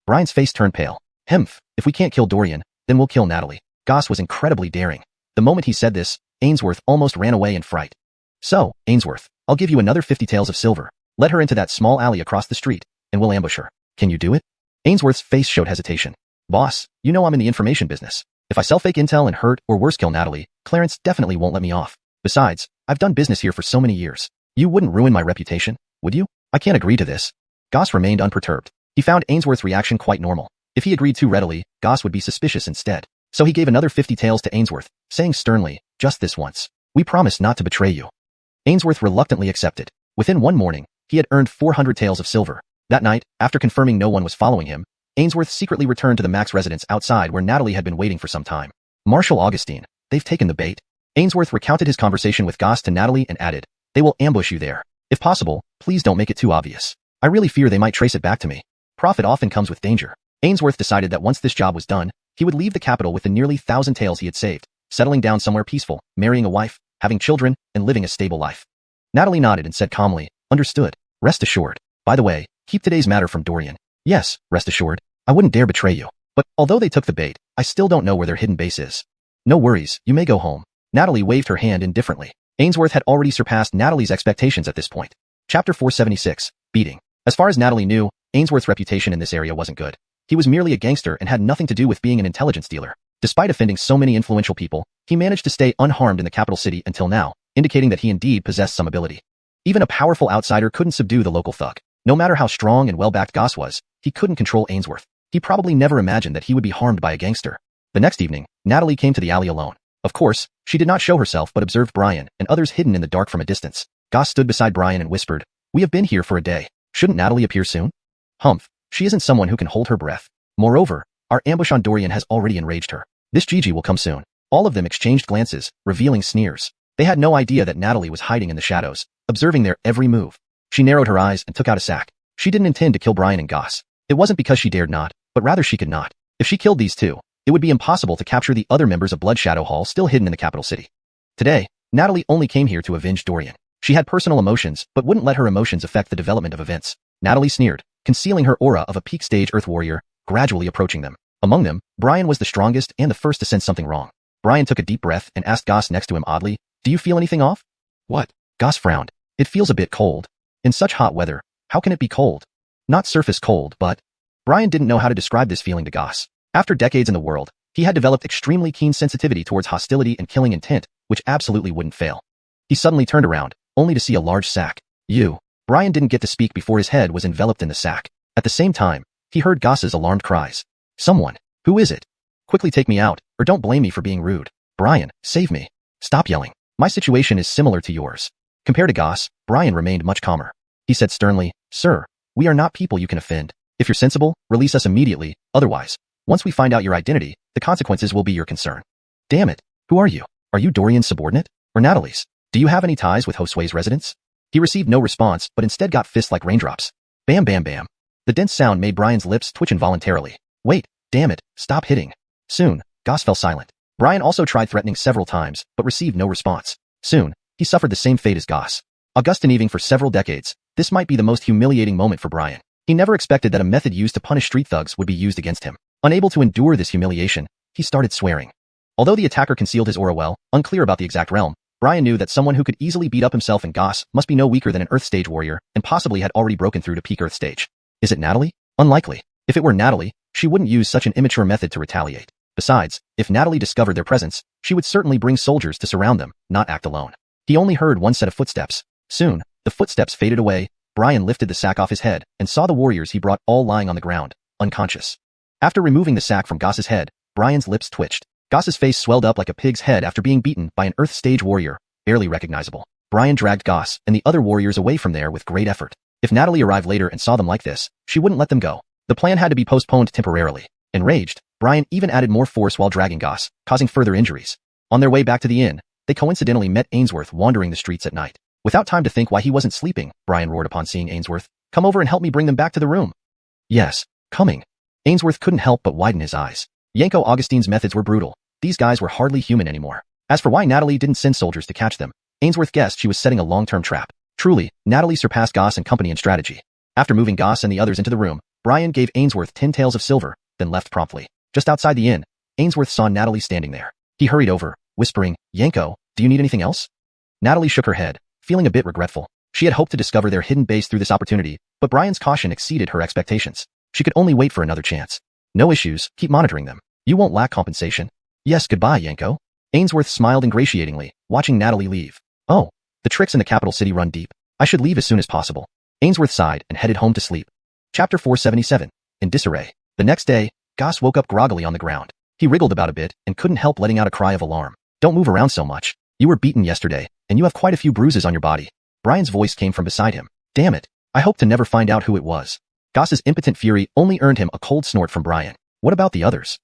Brian's face turned pale. If we can't kill Dorian, then we'll kill Natalie. Goss was incredibly daring. The moment he said this, Ainsworth almost ran away in fright. So, Ainsworth, I'll give you another 50 taels of silver. Let her into that small alley across the street, and we'll ambush her. Can you do it? Ainsworth's face showed hesitation. Boss, you know I'm in the information business. If I sell fake intel and hurt or worse kill Natalie, Clarence definitely won't let me off. Besides, I've done business here for so many years. You wouldn't ruin my reputation, would you? I can't agree to this. Goss remained unperturbed. He found Ainsworth's reaction quite normal. If he agreed too readily, Goss would be suspicious instead. So he gave another 50 taels to Ainsworth, saying sternly, just this once. We promise not to betray you. Ainsworth reluctantly accepted. Within one morning, he had earned 400 taels of silver. That night, after confirming no one was following him, Ainsworth secretly returned to the Max residence outside where Natalie had been waiting for some time. Marshal Augustine, they've taken the bait. Ainsworth recounted his conversation with Goss to Natalie and added, they will ambush you there. If possible, please don't make it too obvious. I really fear they might trace it back to me. Profit often comes with danger. Ainsworth decided that once this job was done, he would leave the capital with the nearly 1,000 taels he had saved, settling down somewhere peaceful, marrying a wife, having children, and living a stable life. Natalie nodded and said calmly, understood. Rest assured. By the way, keep today's matter from Dorian. Yes, rest assured. I wouldn't dare betray you. But, although they took the bait, I still don't know where their hidden base is. No worries, you may go home. Natalie waved her hand indifferently. Ainsworth had already surpassed Natalie's expectations at this point. Chapter 476, Beating. As far as Natalie knew, Ainsworth's reputation in this area wasn't good. He was merely a gangster and had nothing to do with being an intelligence dealer. Despite offending so many influential people, he managed to stay unharmed in the capital city until now, indicating that he indeed possessed some ability. Even a powerful outsider couldn't subdue the local thug. No matter how strong and well-backed Goss was, he couldn't control Ainsworth. He probably never imagined that he would be harmed by a gangster. The next evening, Natalie came to the alley alone. Of course, she did not show herself but observed Brian and others hidden in the dark from a distance. Goss stood beside Brian and whispered, we have been here for a day. Shouldn't Natalie appear soon? She isn't someone who can hold her breath. Moreover, our ambush on Dorian has already enraged her. This Gigi will come soon. All of them exchanged glances, revealing sneers. They had no idea that Natalie was hiding in the shadows, observing their every move. She narrowed her eyes and took out a sack. She didn't intend to kill Brian and Goss. It wasn't because she dared not, but rather she could not. If she killed these two, it would be impossible to capture the other members of Blood Shadow Hall still hidden in the capital city. Today, Natalie only came here to avenge Dorian. She had personal emotions, but wouldn't let her emotions affect the development of events. Natalie sneered, concealing her aura of a peak stage Earth warrior, gradually approaching them. Among them, Brian was the strongest and the first to sense something wrong. Brian took a deep breath and asked Goss next to him oddly, "Do you feel anything off?" "What?" Goss frowned. "It feels a bit cold. In such hot weather, how can it be cold? Not surface cold, but..." Brian didn't know how to describe this feeling to Goss. After decades in the world, he had developed extremely keen sensitivity towards hostility and killing intent, which absolutely wouldn't fail. He suddenly turned around, only to see a large sack. "You." Brian didn't get to speak before his head was enveloped in the sack. At the same time, he heard Goss's alarmed cries. "Someone. Who is it? Quickly take me out, or don't blame me for being rude. Brian, save me. Stop yelling. My situation is similar to yours." Compared to Goss, Brian remained much calmer. He said sternly, "Sir, we are not people you can offend. If you're sensible, release us immediately, otherwise, once we find out your identity, the consequences will be your concern." "Damn it. Who are you? Are you Dorian's subordinate? Or Natalie's? Do you have any ties with Josue's residence?" He received no response, but instead got fists like raindrops. Bam bam bam. The dense sound made Brian's lips twitch involuntarily. "Wait, damn it, stop hitting." Soon, Goss fell silent. Brian also tried threatening several times, but received no response. Soon, he suffered the same fate as Goss. August and Eving for several decades, this might be the most humiliating moment for Brian. He never expected that a method used to punish street thugs would be used against him. Unable to endure this humiliation, he started swearing. Although the attacker concealed his aura well, unclear about the exact realm, Brian knew that someone who could easily beat up himself and Goss must be no weaker than an Earth stage warrior and possibly had already broken through to peak Earth stage. Is it Natalie? Unlikely. If it were Natalie, she wouldn't use such an immature method to retaliate. Besides, if Natalie discovered their presence, she would certainly bring soldiers to surround them, not act alone. He only heard one set of footsteps. Soon, the footsteps faded away. Brian lifted the sack off his head and saw the warriors he brought all lying on the ground, unconscious. After removing the sack from Goss's head, Brian's lips twitched. Goss's face swelled up like a pig's head after being beaten by an Earth stage warrior, barely recognizable. Brian dragged Goss and the other warriors away from there with great effort. If Natalie arrived later and saw them like this, she wouldn't let them go. The plan had to be postponed temporarily. Enraged, Brian even added more force while dragging Goss, causing further injuries. On their way back to the inn, they coincidentally met Ainsworth wandering the streets at night. Without time to think why he wasn't sleeping, Brian roared upon seeing Ainsworth. "Come over and help me bring them back to the room." "Yes, coming." Ainsworth couldn't help but widen his eyes. Yanko Augustine's methods were brutal. These guys were hardly human anymore. As for why Natalie didn't send soldiers to catch them, Ainsworth guessed she was setting a long-term trap. Truly, Natalie surpassed Goss and company in strategy. After moving Goss and the others into the room, Brian gave Ainsworth 10 taels of silver, then left promptly. Just outside the inn, Ainsworth saw Natalie standing there. He hurried over, whispering, "Yanko, do you need anything else?" Natalie shook her head, feeling a bit regretful. She had hoped to discover their hidden base through this opportunity, but Brian's caution exceeded her expectations. She could only wait for another chance. "No issues, keep monitoring them. You won't lack compensation." "Yes, goodbye, Yanko." Ainsworth smiled ingratiatingly, watching Natalie leave. "Oh, the tricks in the capital city run deep. I should leave as soon as possible." Ainsworth sighed and headed home to sleep. Chapter 477. In disarray. The next day, Goss woke up groggily on the ground. He wriggled about a bit and couldn't help letting out a cry of alarm. "Don't move around so much. You were beaten yesterday, and you have quite a few bruises on your body." Brian's voice came from beside him. "Damn it. I hope to never find out who it was." Goss's impotent fury only earned him a cold snort from Brian. "What about the others?"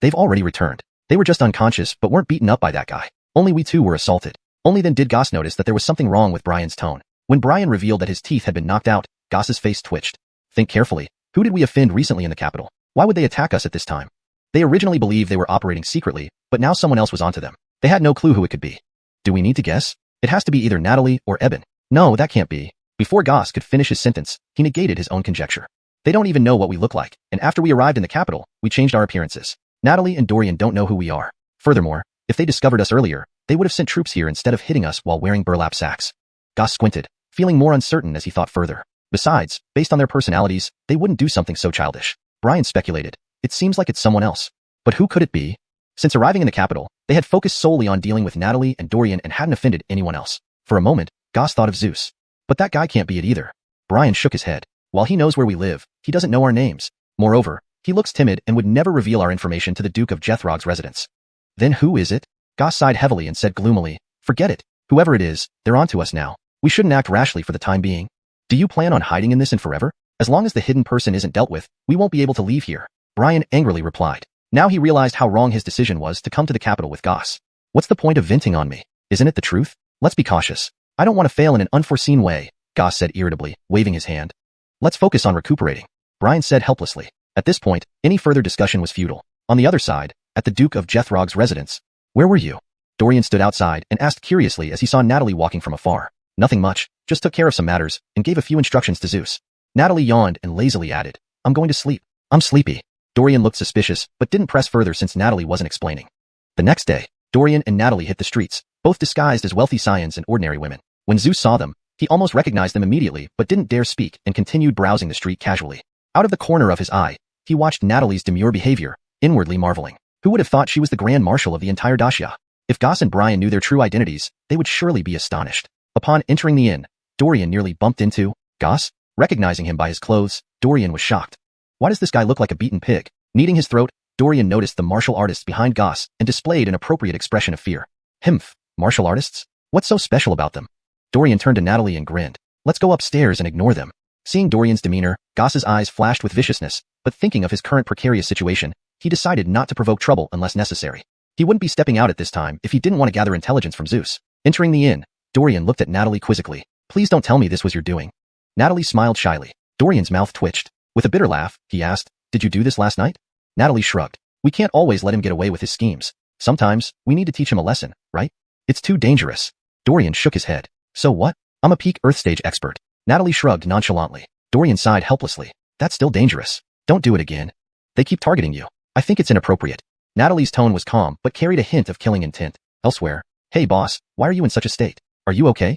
"They've already returned. They were just unconscious but weren't beaten up by that guy. Only we two were assaulted." Only then did Goss notice that there was something wrong with Brian's tone. When Brian revealed that his teeth had been knocked out, Goss's face twitched. "Think carefully. Who did we offend recently in the capital? Why would they attack us at this time?" They originally believed they were operating secretly, but now someone else was onto them. They had no clue who it could be. "Do we need to guess? It has to be either Natalie or Eben." "No, that can't be." Before Goss could finish his sentence, he negated his own conjecture. "They don't even know what we look like, and after we arrived in the capital, we changed our appearances. Natalie and Dorian don't know who we are. Furthermore, if they discovered us earlier, they would have sent troops here instead of hitting us while wearing burlap sacks." Goss squinted, feeling more uncertain as he thought further. Besides, based on their personalities, they wouldn't do something so childish. Brian speculated, "It seems like it's someone else. But who could it be?" Since arriving in the capital, they had focused solely on dealing with Natalie and Dorian and hadn't offended anyone else. For a moment, Goss thought of Zeus. But that guy can't be it either. Brian shook his head. "While he knows where we live, he doesn't know our names. Moreover, he looks timid and would never reveal our information to the Duke of Jethrog's residence." "Then who is it?" Goss sighed heavily and said gloomily, "Forget it. Whoever it is, they're onto us now. We shouldn't act rashly for the time being." "Do you plan on hiding in this and forever? As long as the hidden person isn't dealt with, we won't be able to leave here," Brian angrily replied. Now he realized how wrong his decision was to come to the capital with Goss. "What's the point of venting on me? Isn't it the truth? Let's be cautious. I don't want to fail in an unforeseen way," Goss said irritably, waving his hand. "Let's focus on recuperating," Brian said helplessly. At this point, any further discussion was futile. On the other side, at the Duke of Jethrog's residence. "Where were you?" Dorian stood outside and asked curiously as he saw Natalie walking from afar. "Nothing much, just took care of some matters and gave a few instructions to Zeus." Natalie yawned and lazily added, "I'm going to sleep. I'm sleepy." Dorian looked suspicious, but didn't press further since Natalie wasn't explaining. The next day, Dorian and Natalie hit the streets, both disguised as wealthy scions and ordinary women. When Zeus saw them, he almost recognized them immediately but didn't dare speak and continued browsing the street casually. Out of the corner of his eye, he watched Natalie's demure behavior, inwardly marveling. Who would have thought she was the Grand Marshal of the entire dacia? If Goss and Brian knew their true identities, they would surely be astonished. Upon entering the inn, Dorian nearly bumped into Goss. Recognizing him by his clothes, Dorian was shocked. Why does this guy look like a beaten pig? Kneading his throat, Dorian noticed the martial artists behind Goss and displayed an appropriate expression of fear. Himph, martial artists? What's so special about them? Dorian turned to Natalie and grinned. Let's go upstairs and ignore them. Seeing Dorian's demeanor, Goss's eyes flashed with viciousness, but thinking of his current precarious situation, he decided not to provoke trouble unless necessary. He wouldn't be stepping out at this time if he didn't want to gather intelligence from Zeus. Entering the inn, Dorian looked at Natalie quizzically. Please don't tell me this was your doing. Natalie smiled shyly. Dorian's mouth twitched. With a bitter laugh, he asked, Did you do this last night? Natalie shrugged. We can't always let him get away with his schemes. Sometimes, we need to teach him a lesson, right? It's too dangerous. Dorian shook his head. So what? I'm a peak Earth stage expert. Natalie shrugged nonchalantly. Dorian sighed helplessly. That's still dangerous. Don't do it again. They keep targeting you. I think it's inappropriate. Natalie's tone was calm but carried a hint of killing intent. Elsewhere. Hey boss, why are you in such a state? Are you okay?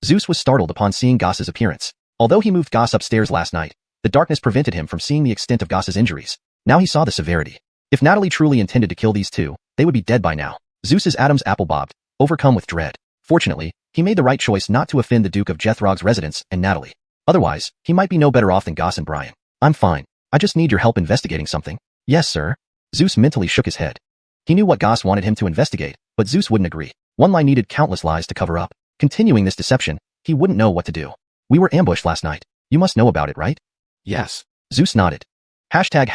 Zeus was startled upon seeing Goss's appearance. Although he moved Goss upstairs last night, the darkness prevented him from seeing the extent of Goss's injuries. Now he saw the severity. If Natalie truly intended to kill these two, they would be dead by now. Zeus's Adam's apple bobbed, overcome with dread. Fortunately, he made the right choice not to offend the Duke of Jethrog's residence and Natalie. Otherwise, he might be no better off than Goss and Brian. I'm fine. I just need your help investigating something. Yes, sir. Zeus mentally shook his head. He knew what Goss wanted him to investigate, but Zeus wouldn't agree. One lie needed countless lies to cover up. Continuing this deception, he wouldn't know what to do. We were ambushed last night. You must know about it, right? Yes. Zeus nodded. Hashtag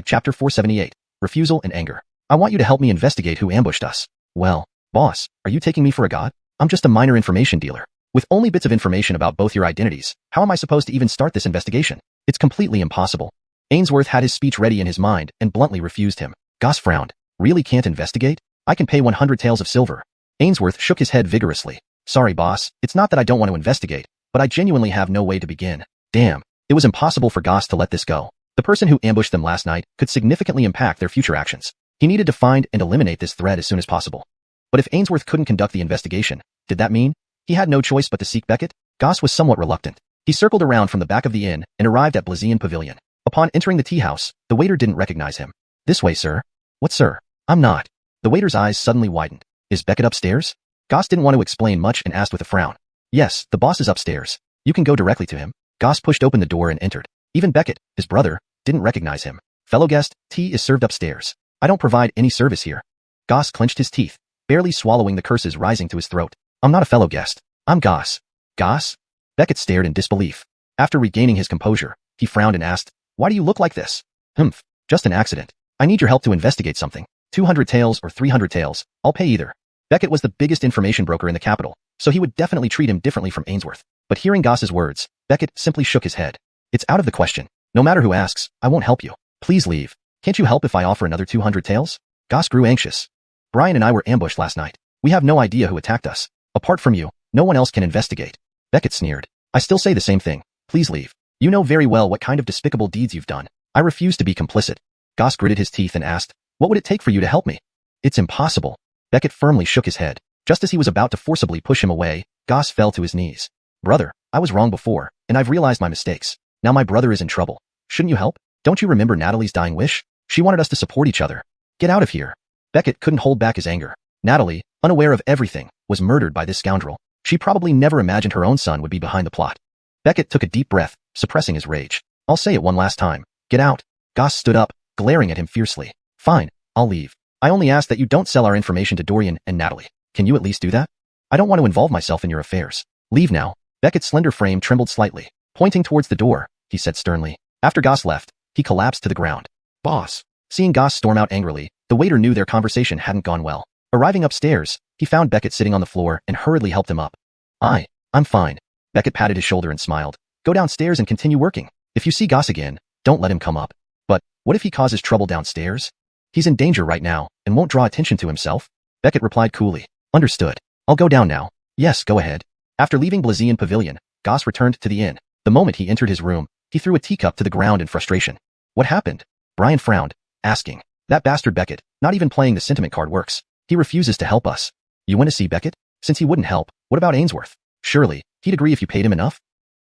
chapter 478. Refusal and anger. I want you to help me investigate who ambushed us. Well, boss, are you taking me for a god? I'm just a minor information dealer. With only bits of information about both your identities, how am I supposed to even start this investigation? It's completely impossible. Ainsworth had his speech ready in his mind and bluntly refused him. Goss frowned. Really can't investigate? I can pay 100 taels of silver. Ainsworth shook his head vigorously. Sorry boss, it's not that I don't want to investigate, but I genuinely have no way to begin. Damn, it was impossible for Goss to let this go. The person who ambushed them last night could significantly impact their future actions. He needed to find and eliminate this threat as soon as possible. But if Ainsworth couldn't conduct the investigation, did that mean he had no choice but to seek Beckett? Goss was somewhat reluctant. He circled around from the back of the inn and arrived at Blazian Pavilion. Upon entering the tea house, the waiter didn't recognize him. This way, sir. What, sir? I'm not. The waiter's eyes suddenly widened. Is Beckett upstairs? Goss didn't want to explain much and asked with a frown. Yes, the boss is upstairs. You can go directly to him. Goss pushed open the door and entered. Even Beckett, his brother, didn't recognize him. Fellow guest, tea is served upstairs. I don't provide any service here. Goss clenched his teeth, barely swallowing the curses rising to his throat. I'm not a fellow guest. I'm Goss. Goss? Beckett stared in disbelief. After regaining his composure, he frowned and asked, Why do you look like this? Humph, just an accident. I need your help to investigate something. 200 taels or 300 taels, I'll pay either. Beckett was the biggest information broker in the capital, so he would definitely treat him differently from Ainsworth. But hearing Goss's words, Beckett simply shook his head. It's out of the question. No matter who asks, I won't help you. Please leave. Can't you help if I offer another 200 taels? Goss grew anxious. Brian and I were ambushed last night. We have no idea who attacked us. Apart from you, no one else can investigate. Beckett sneered. I still say the same thing. Please leave. You know very well what kind of despicable deeds you've done. I refuse to be complicit. Goss gritted his teeth and asked, What would it take for you to help me? It's impossible. Beckett firmly shook his head. Just as he was about to forcibly push him away, Goss fell to his knees. Brother, I was wrong before, and I've realized my mistakes. Now my brother is in trouble. Shouldn't you help? Don't you remember Natalie's dying wish? She wanted us to support each other. Get out of here. Beckett couldn't hold back his anger. Natalie, unaware of everything, was murdered by this scoundrel. She probably never imagined her own son would be behind the plot. Beckett took a deep breath, suppressing his rage. I'll say it one last time. Get out. Goss stood up, glaring at him fiercely. Fine, I'll leave. I only ask that you don't sell our information to Dorian and Natalie. Can you at least do that? I don't want to involve myself in your affairs. Leave now. Beckett's slender frame trembled slightly. Pointing towards the door, he said sternly. After Goss left, he collapsed to the ground. Boss. Seeing Goss storm out angrily, the waiter knew their conversation hadn't gone well. Arriving upstairs, he found Beckett sitting on the floor and hurriedly helped him up. I'm fine. Beckett patted his shoulder and smiled. Go downstairs and continue working. If you see Goss again, don't let him come up. But what if he causes trouble downstairs? He's in danger right now and won't draw attention to himself. Beckett replied coolly. Understood. I'll go down now. Yes, go ahead. After leaving Blazian Pavilion, Goss returned to the inn. The moment he entered his room, he threw a teacup to the ground in frustration. What happened? Brian frowned, asking, that bastard Beckett, not even playing the sentiment card works. He refuses to help us. You want to see Beckett? Since he wouldn't help, what about Ainsworth? Surely, he'd agree if you paid him enough?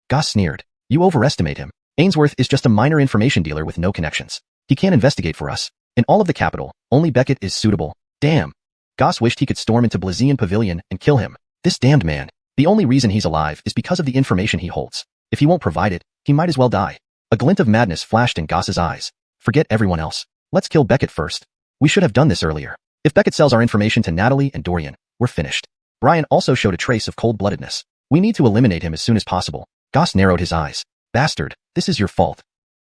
Goss sneered. You overestimate him. Ainsworth is just a minor information dealer with no connections. He can't investigate for us. In all of the capital, only Beckett is suitable. Damn. Goss wished he could storm into Blazian Pavilion and kill him. This damned man. The only reason he's alive is because of the information he holds. If he won't provide it, he might as well die. A glint of madness flashed in Goss's eyes. Forget everyone else. Let's kill Beckett first. We should have done this earlier. If Beckett sells our information to Natalie and Dorian, we're finished. Brian also showed a trace of cold-bloodedness. We need to eliminate him as soon as possible. Goss narrowed his eyes. Bastard, this is your fault.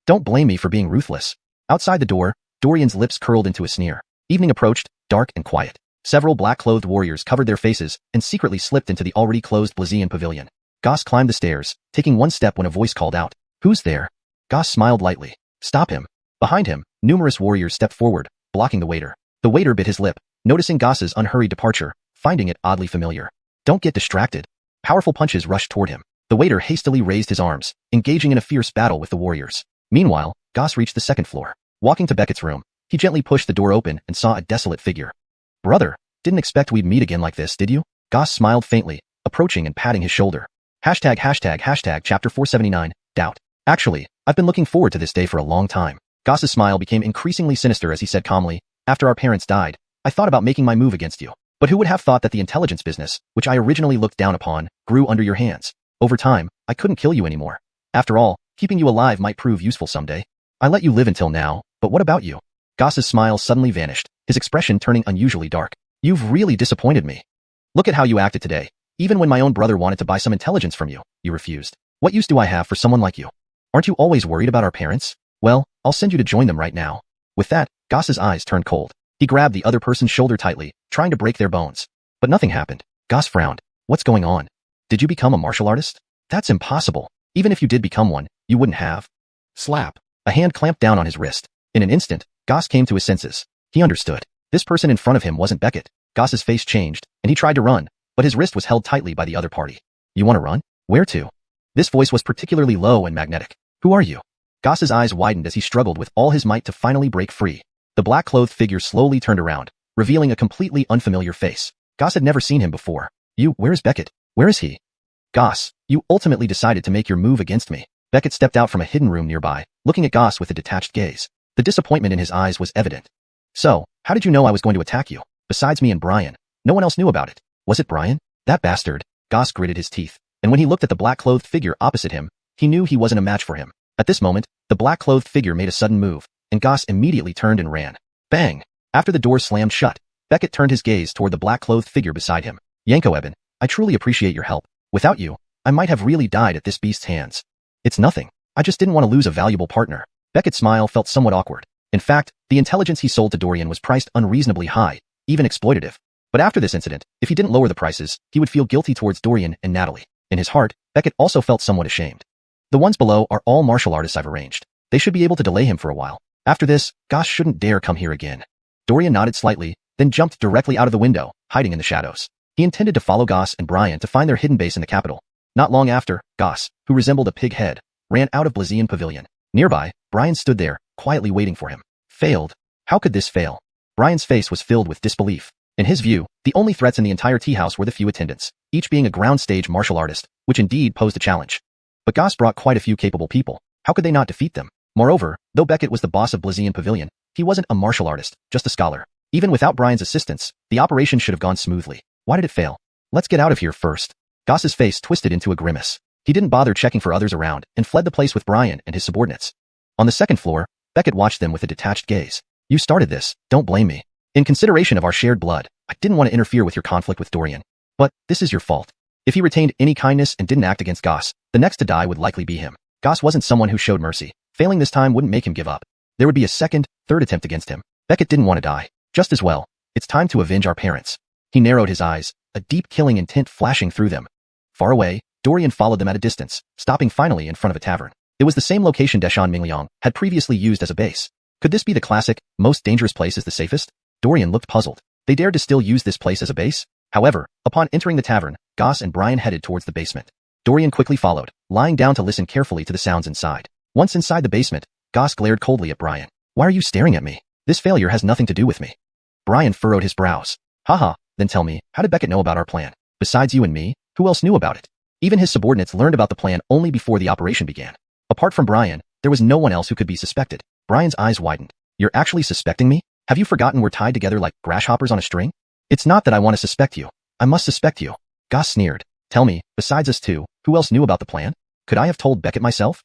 Don't blame me for being ruthless. Outside the door, Dorian's lips curled into a sneer. Evening approached, dark and quiet. Several black-clothed warriors covered their faces and secretly slipped into the already closed Blazian Pavilion. Goss climbed the stairs, taking one step when a voice called out. Who's there? Goss smiled lightly. Stop him. Behind him, numerous warriors stepped forward, blocking the waiter. The waiter bit his lip, noticing Goss's unhurried departure, finding it oddly familiar. Don't get distracted. Powerful punches rushed toward him. The waiter hastily raised his arms, engaging in a fierce battle with the warriors. Meanwhile, Goss reached the second floor. Walking to Beckett's room, he gently pushed the door open and saw a desolate figure. Brother, didn't expect we'd meet again like this, did you? Goss smiled faintly, approaching and patting his shoulder. Chapter 479, doubt. Actually, I've been looking forward to this day for a long time. Goss's smile became increasingly sinister as he said calmly, after our parents died, I thought about making my move against you. But who would have thought that the intelligence business, which I originally looked down upon, grew under your hands? Over time, I couldn't kill you anymore. After all, keeping you alive might prove useful someday. I let you live until now, but what about you? Goss's smile suddenly vanished, his expression turning unusually dark. You've really disappointed me. Look at how you acted today. Even when my own brother wanted to buy some intelligence from you, you refused. What use do I have for someone like you? Aren't you always worried about our parents? Well, I'll send you to join them right now. With that, Goss's eyes turned cold. He grabbed the other person's shoulder tightly, trying to break their bones. But nothing happened. Goss frowned. What's going on? Did you become a martial artist? That's impossible. Even if you did become one, you wouldn't have. Slap. A hand clamped down on his wrist. In an instant, Goss came to his senses. He understood. This person in front of him wasn't Beckett. Goss's face changed, and he tried to run, but his wrist was held tightly by the other party. You want to run? Where to? This voice was particularly low and magnetic. Who are you? Goss's eyes widened as he struggled with all his might to finally break free. The black-clothed figure slowly turned around, revealing a completely unfamiliar face. Goss had never seen him before. Where is Beckett? Where is he? Goss, you ultimately decided to make your move against me. Beckett stepped out from a hidden room nearby, looking at Goss with a detached gaze. The disappointment in his eyes was evident. So, how did you know I was going to attack you? Besides me and Brian, no one else knew about it. Was it Brian? That bastard. Goss gritted his teeth, and when he looked at the black-clothed figure opposite him, he knew he wasn't a match for him. At this moment, the black-clothed figure made a sudden move, and Goss immediately turned and ran. Bang! After the door slammed shut, Beckett turned his gaze toward the black-clothed figure beside him. Yanko Eben, I truly appreciate your help. Without you, I might have really died at this beast's hands. It's nothing. I just didn't want to lose a valuable partner. Beckett's smile felt somewhat awkward. In fact, the intelligence he sold to Dorian was priced unreasonably high, even exploitative. But after this incident, if he didn't lower the prices, he would feel guilty towards Dorian and Natalie. In his heart, Beckett also felt somewhat ashamed. The ones below are all martial artists I've arranged. They should be able to delay him for a while. After this, Goss shouldn't dare come here again. Dorian nodded slightly, then jumped directly out of the window, hiding in the shadows. He intended to follow Goss and Brian to find their hidden base in the capital. Not long after, Goss, who resembled a pig head, ran out of Blazian Pavilion. Nearby, Brian stood there, quietly waiting for him. Failed. How could this fail? Brian's face was filled with disbelief. In his view, the only threats in the entire tea house were the few attendants, each being a ground stage martial artist, which indeed posed a challenge. But Goss brought quite a few capable people. How could they not defeat them? Moreover, though Beckett was the boss of Blazian Pavilion, he wasn't a martial artist, just a scholar. Even without Brian's assistance, the operation should have gone smoothly. Why did it fail? Let's get out of here first. Goss's face twisted into a grimace. He didn't bother checking for others around and fled the place with Brian and his subordinates. On the second floor, Beckett watched them with a detached gaze. You started this, don't blame me. In consideration of our shared blood, I didn't want to interfere with your conflict with Dorian. But this is your fault. If he retained any kindness and didn't act against Goss, the next to die would likely be him. Goss wasn't someone who showed mercy. Failing this time wouldn't make him give up. There would be a second, third attempt against him. Beckett didn't want to die. Just as well. It's time to avenge our parents. He narrowed his eyes, a deep killing intent flashing through them. Far away, Dorian followed them at a distance, stopping finally in front of a tavern. It was the same location Deshan Mingliang had previously used as a base. Could this be the classic, most dangerous place is the safest? Dorian looked puzzled. They dared to still use this place as a base? However, upon entering the tavern, Goss and Brian headed towards the basement. Dorian quickly followed, lying down to listen carefully to the sounds inside. Once inside the basement, Goss glared coldly at Brian. Why are you staring at me? This failure has nothing to do with me. Brian furrowed his brows. Haha, then tell me, how did Beckett know about our plan? Besides you and me, who else knew about it? Even his subordinates learned about the plan only before the operation began. Apart from Brian, there was no one else who could be suspected. Brian's eyes widened. You're actually suspecting me? Have you forgotten we're tied together like grasshoppers on a string? It's not that I want to suspect you. I must suspect you. Goss sneered. Tell me, besides us two, who else knew about the plan? Could I have told Beckett myself?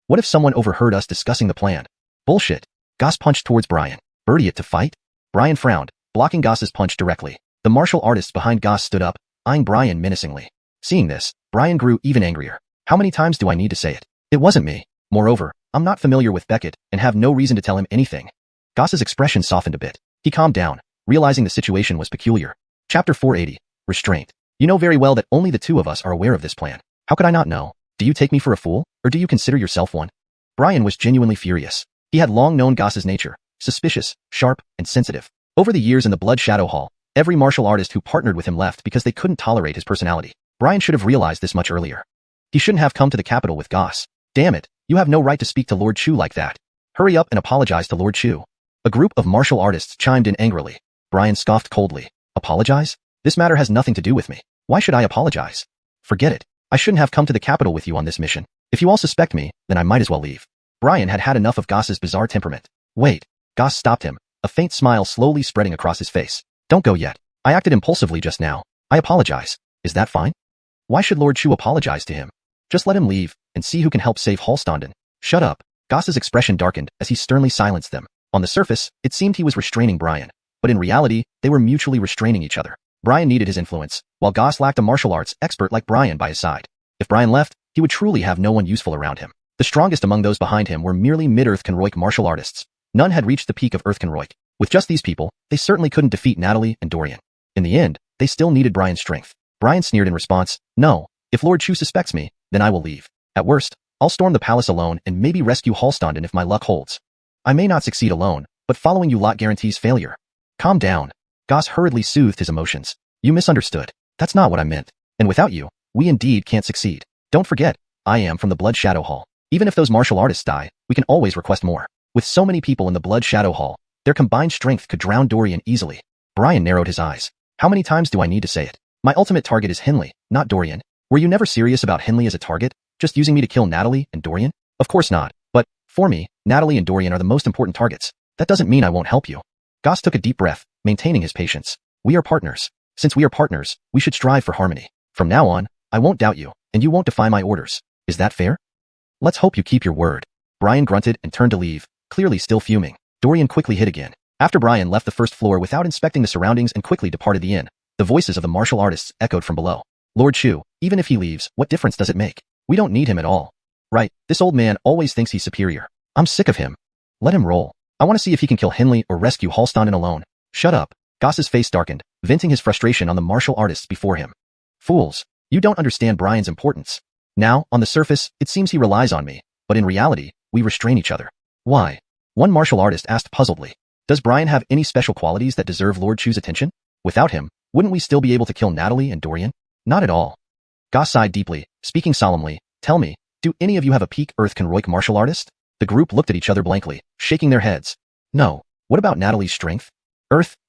What if someone overheard us discussing the plan? Bullshit. Goss punched towards Brian. Birdie it to fight? Brian frowned, blocking Goss's punch directly. The martial artists behind Goss stood up, eyeing Brian menacingly. Seeing this, Brian grew even angrier. How many times do I need to say it? It wasn't me. Moreover, I'm not familiar with Beckett and have no reason to tell him anything. Goss's expression softened a bit. He calmed down, realizing the situation was peculiar. Chapter 480. Restraint. You know very well that only the two of us are aware of this plan. How could I not know? Do you take me for a fool, or do you consider yourself one? Brian was genuinely furious. He had long known Goss's nature, suspicious, sharp, and sensitive. Over the years in the Blood Shadow Hall, every martial artist who partnered with him left because they couldn't tolerate his personality. Brian should have realized this much earlier. He shouldn't have come to the capital with Goss. Damn it, you have no right to speak to Lord Chu like that. Hurry up and apologize to Lord Chu. A group of martial artists chimed in angrily. Brian scoffed coldly. Apologize? This matter has nothing to do with me. Why should I apologize? Forget it. I shouldn't have come to the capital with you on this mission. If you all suspect me, then I might as well leave. Brian had had enough of Goss's bizarre temperament. Wait. Goss stopped him, a faint smile slowly spreading across his face. Don't go yet. I acted impulsively just now. I apologize. Is that fine? Why should Lord Chu apologize to him? Just let him leave, and see who can help save Hallstaden. Shut up. Goss's expression darkened as he sternly silenced them. On the surface, it seemed he was restraining Brian, but in reality, they were mutually restraining each other. Brian needed his influence, while Goss lacked a martial arts expert like Brian by his side. If Brian left, he would truly have no one useful around him. The strongest among those behind him were merely mid-Earth-Kenroik martial artists. None had reached the peak of Earth-Kenroik. With just these people, they certainly couldn't defeat Natalie and Dorian. In the end, they still needed Brian's strength. Brian sneered in response, No, if Lord Chu suspects me, then I will leave. At worst, I'll storm the palace alone and maybe rescue Hallstaden if my luck holds. I may not succeed alone, but following you lot guarantees failure. Calm down. Goss hurriedly soothed his emotions. You misunderstood. That's not what I meant. And without you, we indeed can't succeed. Don't forget, I am from the Blood Shadow Hall. Even if those martial artists die, we can always request more. With so many people in the Blood Shadow Hall, their combined strength could drown Dorian easily. Brian narrowed his eyes. How many times do I need to say it? My ultimate target is Henley, not Dorian. Were you never serious about Henley as a target? Just using me to kill Natalie and Dorian? Of course not. But, for me, Natalie and Dorian are the most important targets. That doesn't mean I won't help you. Goss took a deep breath, maintaining his patience. We are partners. Since we are partners, we should strive for harmony. From now on, I won't doubt you, and you won't defy my orders. Is that fair? Let's hope you keep your word. Brian grunted and turned to leave, clearly still fuming. Dorian quickly hid again. After Brian left the first floor without inspecting the surroundings and quickly departed the inn, the voices of the martial artists echoed from below. Lord Chu, even if he leaves, what difference does it make? We don't need him at all. Right, this old man always thinks he's superior. I'm sick of him. Let him roll. I want to see if he can kill Henley or rescue Hallstaden alone. Shut up. Goss's face darkened, venting his frustration on the martial artists before him. Fools. You don't understand Brian's importance. Now, on the surface, it seems he relies on me, but in reality, we restrain each other. Why? One martial artist asked puzzledly. Does Brian have any special qualities that deserve Lord Chu's attention? Without him, wouldn't we still be able to kill Natalie and Dorian? Not at all. Goss sighed deeply, speaking solemnly. Tell me, do any of you have a peak Earth-Kenroik martial artist? The group looked at each other blankly, shaking their heads. No. What about Natalie's strength?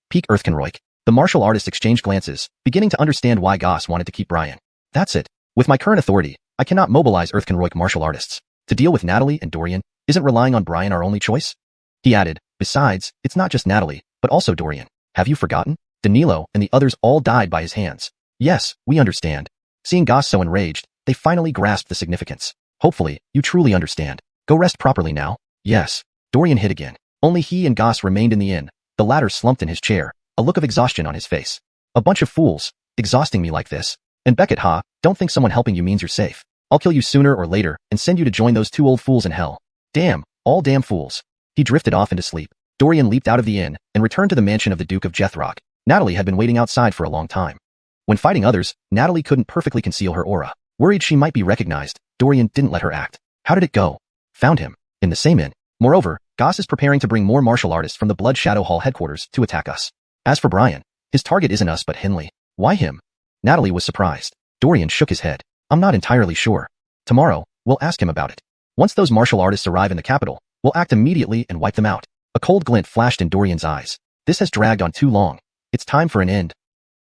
Peak Earth-Kenroik. The martial artists exchanged glances, beginning to understand why Goss wanted to keep Brian. That's it. With my current authority, I cannot mobilize Earth-Kenroik martial artists. To deal with Natalie and Dorian, isn't relying on Brian our only choice? He added, besides, it's not just Natalie, but also Dorian. Have you forgotten? Danilo and the others all died by his hands. Yes, we understand. Seeing Goss so enraged, they finally grasped the significance. Hopefully, you truly understand. Go rest properly now. Yes. Dorian hid again. Only he and Goss remained in the inn. The latter slumped in his chair, a look of exhaustion on his face. A bunch of fools, exhausting me like this. And Beckett, don't think someone helping you means you're safe. I'll kill you sooner or later and send you to join those two old fools in hell. Damn, all damn fools. He drifted off into sleep. Dorian leaped out of the inn and returned to the mansion of the Duke of Jethrock. Natalie had been waiting outside for a long time. When fighting others, Natalie couldn't perfectly conceal her aura. Worried she might be recognized, Dorian didn't let her act. How did it go? Found him. In the same inn. Moreover, Goss is preparing to bring more martial artists from the Blood Shadow Hall headquarters to attack us. As for Brian, his target isn't us but Henley. Why him? Natalie was surprised. Dorian shook his head. I'm not entirely sure. Tomorrow, we'll ask him about it. Once those martial artists arrive in the capital, we'll act immediately and wipe them out. A cold glint flashed in Dorian's eyes. This has dragged on too long. It's time for an end.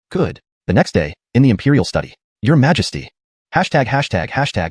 Good. The next day, in the Imperial study. Your Majesty. #####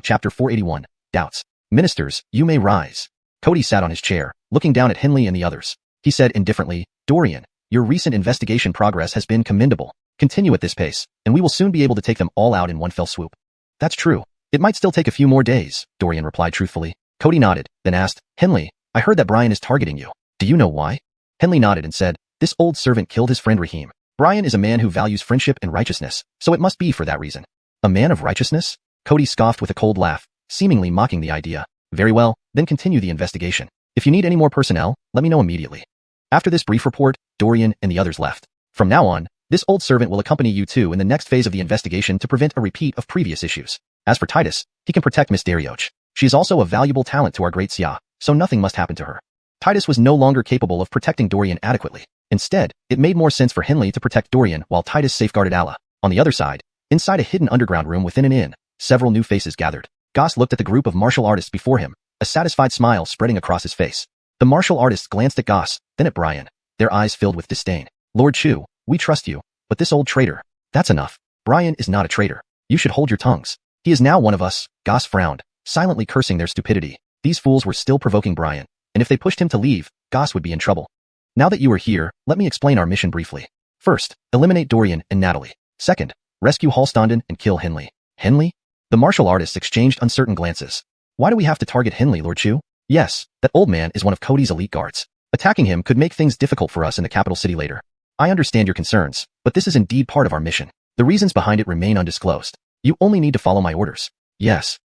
Chapter 481. Doubts. Ministers, you may rise. Cody sat on his chair, looking down at Henley and the others. He said indifferently, Dorian, your recent investigation progress has been commendable. Continue at this pace, and we will soon be able to take them all out in one fell swoop. That's true. It might still take a few more days, Dorian replied truthfully. Cody nodded, then asked, Henley, I heard that Brian is targeting you. Do you know why? Henley nodded and said, this old servant killed his friend Raheem. Brian is a man who values friendship and righteousness, so it must be for that reason. A man of righteousness? Cody scoffed with a cold laugh, seemingly mocking the idea. Very well, then continue the investigation. If you need any more personnel, let me know immediately. After this brief report, Dorian and the others left. From now on, this old servant will accompany you two in the next phase of the investigation to prevent a repeat of previous issues. As for Titus, he can protect Miss Darioch. She is also a valuable talent to our great Xia, so nothing must happen to her. Titus was no longer capable of protecting Dorian adequately. Instead, it made more sense for Henley to protect Dorian while Titus safeguarded Alla. On the other side, inside a hidden underground room within an inn, several new faces gathered. Goss looked at the group of martial artists before him, a satisfied smile spreading across his face. The martial artists glanced at Goss, then at Brian, their eyes filled with disdain. Lord Chu, we trust you, but this old traitor, that's enough. Brian is not a traitor. You should hold your tongues. He is now one of us. Goss frowned, silently cursing their stupidity. These fools were still provoking Brian, and if they pushed him to leave, Goss would be in trouble. Now that you are here, let me explain our mission briefly. First, eliminate Dorian and Natalie. Second, rescue Hallstanden and kill Henley. Henley? The martial artists exchanged uncertain glances. Why do we have to target Henley, Lord Chu? Yes, that old man is one of Cody's elite guards. Attacking him could make things difficult for us in the capital city later. I understand your concerns, but this is indeed part of our mission. The reasons behind it remain undisclosed. You only need to follow my orders. Yes.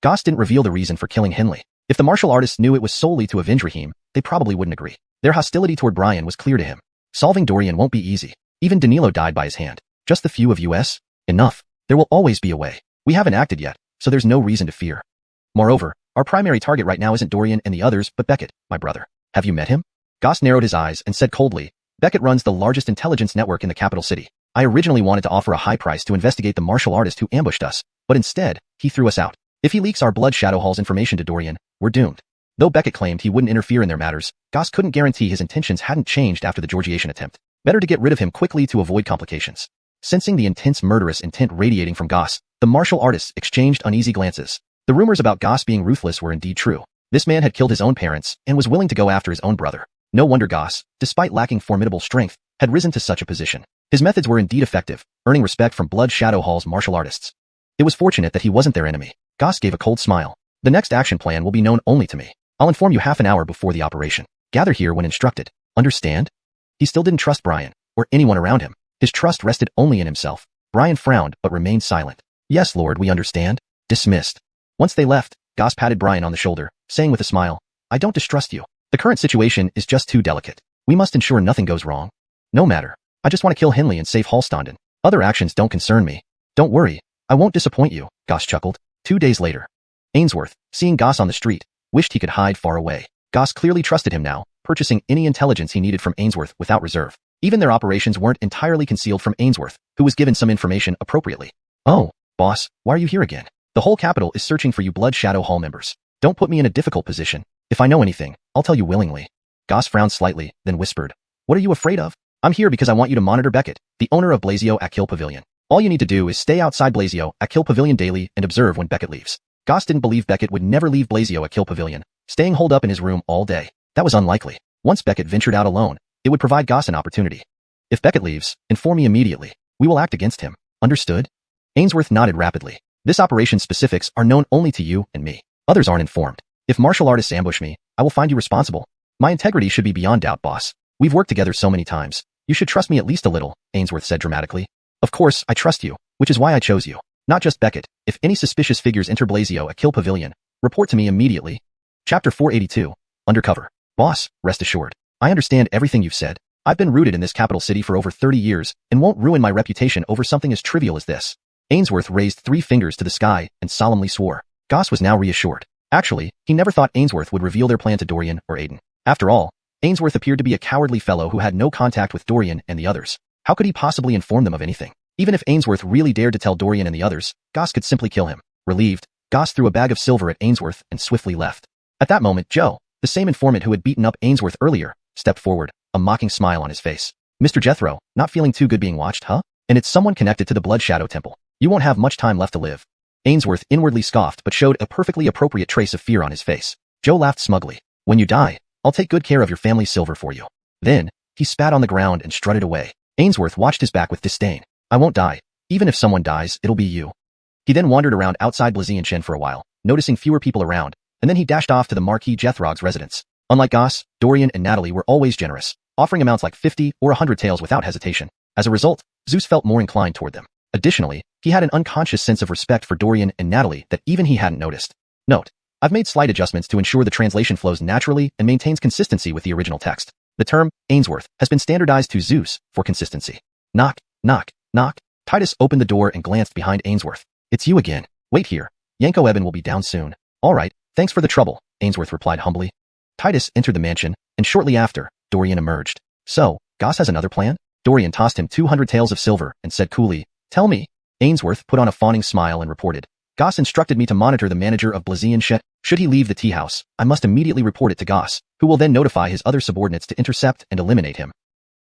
Goss didn't reveal the reason for killing Henley. If the martial artists knew it was solely to avenge Raheem, they probably wouldn't agree. Their hostility toward Brian was clear to him. Solving Dorian won't be easy. Even Danilo died by his hand. Just the few of us? Enough. There will always be a way. We haven't acted yet, so there's no reason to fear. Moreover, our primary target right now isn't Dorian and the others, but Beckett, my brother. Have you met him? Goss narrowed his eyes and said coldly, Beckett runs the largest intelligence network in the capital city. I originally wanted to offer a high price to investigate the martial artist who ambushed us, but instead, he threw us out. If he leaks our Blood Shadow Hall's information to Dorian, we're doomed. Though Beckett claimed he wouldn't interfere in their matters, Goss couldn't guarantee his intentions hadn't changed after the Georgiation attempt. Better to get rid of him quickly to avoid complications. Sensing the intense murderous intent radiating from Goss, the martial artists exchanged uneasy glances. The rumors about Goss being ruthless were indeed true. This man had killed his own parents and was willing to go after his own brother. No wonder Goss, despite lacking formidable strength, had risen to such a position. His methods were indeed effective, earning respect from Blood Shadow Hall's martial artists. It was fortunate that he wasn't their enemy. Goss gave a cold smile. The next action plan will be known only to me. I'll inform you half an hour before the operation. Gather here when instructed. Understand? He still didn't trust Brian, or anyone around him. His trust rested only in himself. Brian frowned but remained silent. Yes, Lord, we understand. Dismissed. Once they left, Goss patted Brian on the shoulder, saying with a smile, I don't distrust you. The current situation is just too delicate. We must ensure nothing goes wrong. No matter. I just want to kill Henley and save Hallstanden. Other actions don't concern me. Don't worry. I won't disappoint you, Goss chuckled. 2 days later. Ainsworth, seeing Goss on the street, wished he could hide far away. Goss clearly trusted him now, purchasing any intelligence he needed from Ainsworth without reserve. Even their operations weren't entirely concealed from Ainsworth, who was given some information appropriately. Oh, boss, why are you here again? The whole capital is searching for you Blood Shadow Hall members. Don't put me in a difficult position. If I know anything, I'll tell you willingly. Goss frowned slightly, then whispered. What are you afraid of? I'm here because I want you to monitor Beckett, the owner of Blasio Akil Pavilion. All you need to do is stay outside Blasio Akil Pavilion daily and observe when Beckett leaves. Goss didn't believe Beckett would never leave Blasio Akil Pavilion, staying holed up in his room all day. That was unlikely. Once Beckett ventured out alone, it would provide Goss an opportunity. If Beckett leaves, inform me immediately. We will act against him. Understood? Ainsworth nodded rapidly. This operation's specifics are known only to you and me. Others aren't informed. If martial artists ambush me, I will find you responsible. My integrity should be beyond doubt, boss. We've worked together so many times. You should trust me at least a little, Ainsworth said dramatically. Of course, I trust you, which is why I chose you. Not just Beckett. If any suspicious figures enter Blasio Akil Pavilion, report to me immediately. Chapter 482. Undercover. Boss, rest assured. I understand everything you've said. I've been rooted in this capital city for over 30 years and won't ruin my reputation over something as trivial as this. Ainsworth raised 3 fingers to the sky and solemnly swore. Goss was now reassured. Actually, he never thought Ainsworth would reveal their plan to Dorian or Aiden. After all, Ainsworth appeared to be a cowardly fellow who had no contact with Dorian and the others. How could he possibly inform them of anything? Even if Ainsworth really dared to tell Dorian and the others, Goss could simply kill him. Relieved, Goss threw a bag of silver at Ainsworth and swiftly left. At that moment, Joe, the same informant who had beaten up Ainsworth earlier, stepped forward, a mocking smile on his face. Mr. Jethro, not feeling too good being watched, huh? And it's someone connected to the Blood Shadow Temple. You won't have much time left to live. Ainsworth inwardly scoffed but showed a perfectly appropriate trace of fear on his face. Joe laughed smugly. When you die, I'll take good care of your family's silver for you. Then, he spat on the ground and strutted away. Ainsworth watched his back with disdain. I won't die. Even if someone dies, it'll be you. He then wandered around outside Blazienchen for a while, noticing fewer people around, and then he dashed off to the Marquis Jethrog's residence. Unlike Goss, Dorian and Natalie were always generous, offering amounts like 50 or 100 taels without hesitation. As a result, Zeus felt more inclined toward them. Additionally, he had an unconscious sense of respect for Dorian and Natalie that even he hadn't noticed. Note: I've made slight adjustments to ensure the translation flows naturally and maintains consistency with the original text. The term, Ainsworth, has been standardized to Zeus for consistency. Knock, knock, knock. Titus opened the door and glanced behind Ainsworth. It's you again. Wait here. Yanko Eben will be down soon. All right, thanks for the trouble, Ainsworth replied humbly. Titus entered the mansion, and shortly after, Dorian emerged. So, Goss has another plan? Dorian tossed him 200 taels of silver and said coolly, Tell me. Ainsworth put on a fawning smile and reported. Goss instructed me to monitor the manager of Blazienchen. Should he leave the tea house, I must immediately report it to Goss, who will then notify his other subordinates to intercept and eliminate him.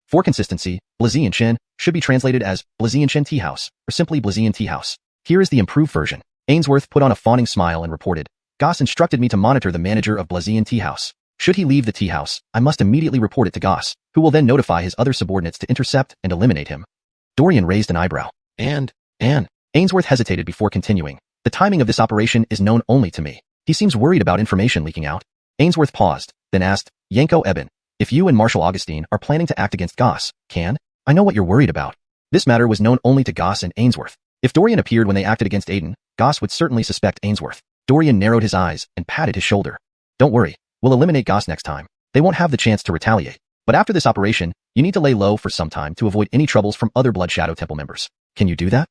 For consistency, Blazienchen should be translated as Blazienchen Tea House, or simply Blazien Tea House. Here is the improved version. Ainsworth put on a fawning smile and reported. Goss instructed me to monitor the manager of Blazien Tea House. Should he leave the tea house, I must immediately report it to Goss, who will then notify his other subordinates to intercept and eliminate him. Dorian raised an eyebrow. And Ainsworth hesitated before continuing. The timing of this operation is known only to me. He seems worried about information leaking out. Ainsworth paused, then asked, Yanko Eben, if you and Marshal Augustine are planning to act against Goss, I know what you're worried about. This matter was known only to Goss and Ainsworth. If Dorian appeared when they acted against Aiden, Goss would certainly suspect Ainsworth. Dorian narrowed his eyes and patted his shoulder. Don't worry, we'll eliminate Goss next time. They won't have the chance to retaliate. But after this operation, you need to lay low for some time to avoid any troubles from other Blood Shadow Temple members. Can you do that?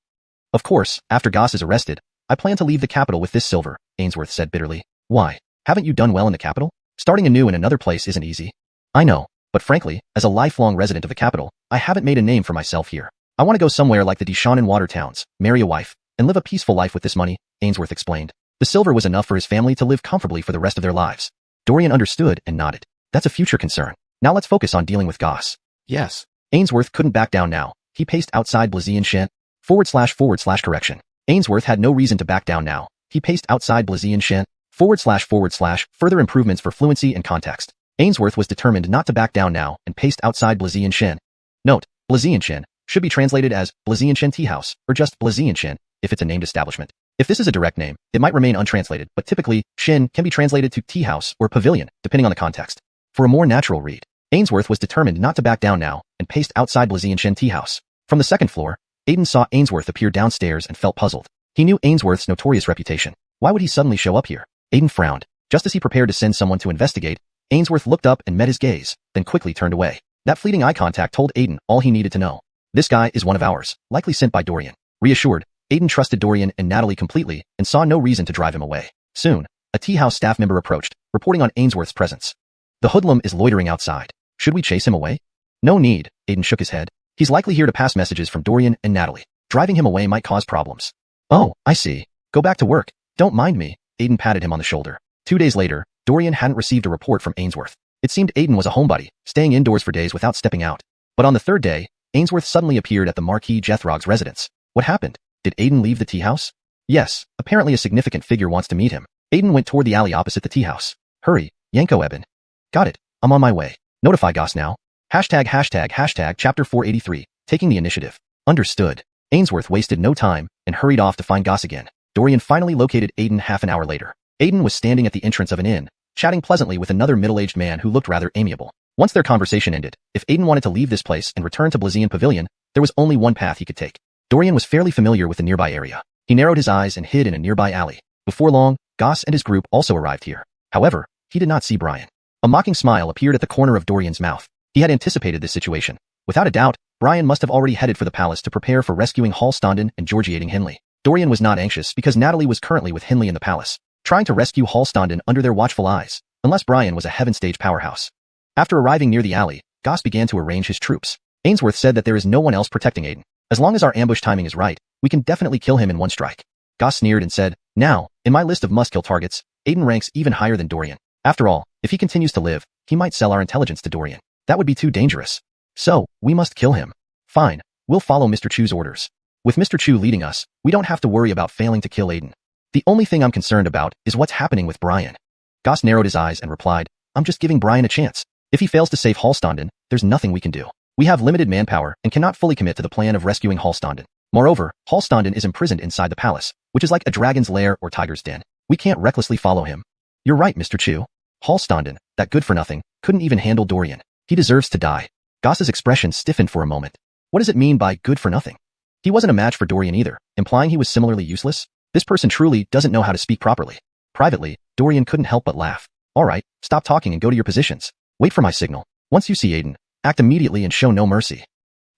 Of course, after Goss is arrested, I plan to leave the capital with this silver, Ainsworth said bitterly. Why? Haven't you done well in the capital? Starting anew in another place isn't easy. I know, but frankly, as a lifelong resident of the capital, I haven't made a name for myself here. I want to go somewhere like the Deshaun water towns, marry a wife, and live a peaceful life with this money, Ainsworth explained. The silver was enough for his family to live comfortably for the rest of their lives. Dorian understood and nodded. That's a future concern. Now let's focus on dealing with Goss. Yes. Ainsworth couldn't back down now. He paced outside Blazienchen. / correction. Ainsworth had no reason to back down now. He paced outside Blazienchen. / further improvements for fluency and context. Ainsworth was determined not to back down now and paced outside Blazienchen. Note: Blazienchen should be translated as Blazienchen Tea House, or just Blazienchen, if it's a named establishment. If this is a direct name, it might remain untranslated, but typically, Shin can be translated to tea house or pavilion, depending on the context. For a more natural read, Ainsworth was determined not to back down now and paced outside Blazienchen Tea House. From the second floor, Aiden saw Ainsworth appear downstairs and felt puzzled. He knew Ainsworth's notorious reputation. Why would he suddenly show up here? Aiden frowned. Just as he prepared to send someone to investigate, Ainsworth looked up and met his gaze, then quickly turned away. That fleeting eye contact told Aiden all he needed to know. This guy is one of ours, likely sent by Dorian. Reassured, Aiden trusted Dorian and Natalie completely and saw no reason to drive him away. Soon, a tea house staff member approached, reporting on Ainsworth's presence. The hoodlum is loitering outside. Should we chase him away? No need, Aiden shook his head. He's likely here to pass messages from Dorian and Natalie. Driving him away might cause problems. Oh, I see. Go back to work. Don't mind me. Aiden patted him on the shoulder. 2 days later, Dorian hadn't received a report from Ainsworth. It seemed Aiden was a homebody, staying indoors for days without stepping out. But on the third day, Ainsworth suddenly appeared at the Marquis Jethrog's residence. What happened? Did Aiden leave the tea house? Yes, apparently a significant figure wants to meet him. Aiden went toward the alley opposite the tea house. Hurry, Yanko Eben. Got it. I'm on my way. Notify Goss now. ####Chapter 483, taking the initiative. Understood. Ainsworth wasted no time and hurried off to find Goss again. Dorian finally located Aiden half an hour later. Aiden was standing at the entrance of an inn, chatting pleasantly with another middle-aged man who looked rather amiable. Once their conversation ended, if Aiden wanted to leave this place and return to Blazien Pavilion, there was only one path he could take. Dorian was fairly familiar with the nearby area. He narrowed his eyes and hid in a nearby alley. Before long, Goss and his group also arrived here. However, he did not see Brian. A mocking smile appeared at the corner of Dorian's mouth. He had anticipated this situation. Without a doubt, Brian must have already headed for the palace to prepare for rescuing Hallstanden and Georgiating Henley. Dorian was not anxious because Natalie was currently with Henley in the palace, trying to rescue Hallstanden under their watchful eyes, unless Brian was a heaven stage powerhouse. After arriving near the alley, Goss began to arrange his troops. Ainsworth said that there is no one else protecting Aiden. As long as our ambush timing is right, we can definitely kill him in one strike. Goss sneered and said, now, in my list of must-kill targets, Aiden ranks even higher than Dorian. After all, if he continues to live, he might sell our intelligence to Dorian. That would be too dangerous. So, we must kill him. Fine, we'll follow Mr. Chu's orders. With Mr. Chu leading us, we don't have to worry about failing to kill Aiden. The only thing I'm concerned about is what's happening with Brian. Goss narrowed his eyes and replied, I'm just giving Brian a chance. If he fails to save Hallstanden, there's nothing we can do. We have limited manpower and cannot fully commit to the plan of rescuing Hallstanden. Moreover, Hallstanden is imprisoned inside the palace, which is like a dragon's lair or tiger's den. We can't recklessly follow him. You're right, Mr. Chu. Hallstanden, that good-for-nothing, couldn't even handle Dorian. He deserves to die. Goss's expression stiffened for a moment. What does it mean by good-for-nothing? He wasn't a match for Dorian either, implying he was similarly useless. This person truly doesn't know how to speak properly. Privately, Dorian couldn't help but laugh. All right, stop talking and go to your positions. Wait for my signal. Once you see Aiden, act immediately and show no mercy.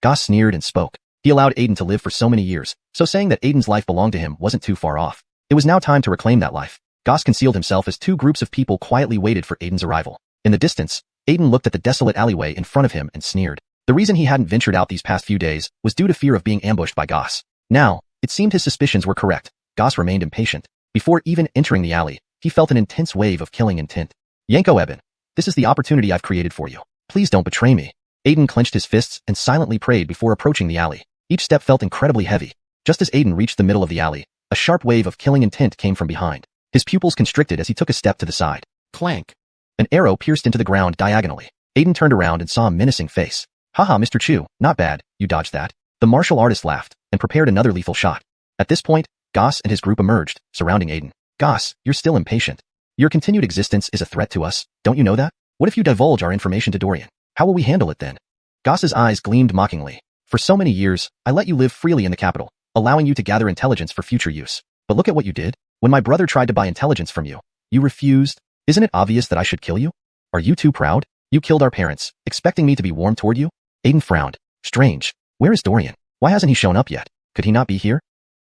Goss sneered and spoke. He allowed Aiden to live for so many years, so saying that Aiden's life belonged to him wasn't too far off. It was now time to reclaim that life. Goss concealed himself as two groups of people quietly waited for Aiden's arrival. In the distance, Aiden looked at the desolate alleyway in front of him and sneered. The reason he hadn't ventured out these past few days was due to fear of being ambushed by Goss. Now, it seemed his suspicions were correct. Goss remained impatient. Before even entering the alley, he felt an intense wave of killing intent. Yanko Eben, this is the opportunity I've created for you. Please don't betray me. Aiden clenched his fists and silently prayed before approaching the alley. Each step felt incredibly heavy. Just as Aiden reached the middle of the alley, a sharp wave of killing intent came from behind. His pupils constricted as he took a step to the side. Clank. An arrow pierced into the ground diagonally. Aiden turned around and saw a menacing face. Haha, Mr. Chu, not bad, you dodged that. The martial artist laughed and prepared another lethal shot. At this point, Goss and his group emerged, surrounding Aiden. Goss, you're still impatient. Your continued existence is a threat to us, don't you know that? What if you divulge our information to Dorian? How will we handle it then? Goss's eyes gleamed mockingly. For so many years, I let you live freely in the capital, allowing you to gather intelligence for future use. But look at what you did. When my brother tried to buy intelligence from you, you refused. Isn't it obvious that I should kill you? Are you too proud? You killed our parents, expecting me to be warm toward you? Aiden frowned. Strange. Where is Dorian? Why hasn't he shown up yet? Could he not be here?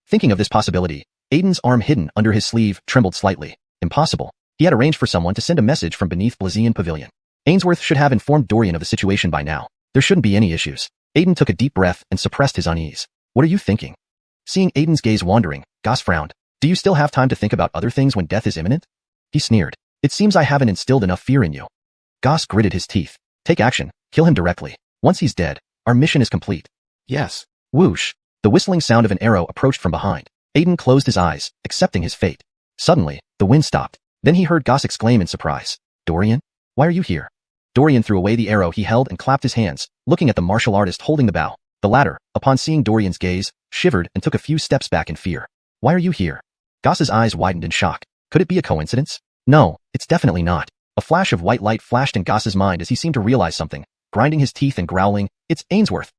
Thinking of this possibility, Aiden's arm hidden under his sleeve trembled slightly. Impossible. He had arranged for someone to send a message from beneath Blazian Pavilion. Ainsworth should have informed Dorian of the situation by now. There shouldn't be any issues. Aiden took a deep breath and suppressed his unease. What are you thinking? Seeing Aiden's gaze wandering, Goss frowned. Do you still have time to think about other things when death is imminent? He sneered. It seems I haven't instilled enough fear in you. Goss gritted his teeth. Take action. Kill him directly. Once he's dead, our mission is complete. Yes. Whoosh. The whistling sound of an arrow approached from behind. Aiden closed his eyes, accepting his fate. Suddenly, the wind stopped. Then he heard Goss exclaim in surprise. Dorian? Why are you here? Dorian threw away the arrow he held and clapped his hands, looking at the martial artist holding the bow. The latter, upon seeing Dorian's gaze, shivered and took a few steps back in fear. Why are you here? Goss's eyes widened in shock. Could it be a coincidence? No, it's definitely not. A flash of white light flashed in Goss's mind as he seemed to realize something, grinding his teeth and growling, It's Ainsworth.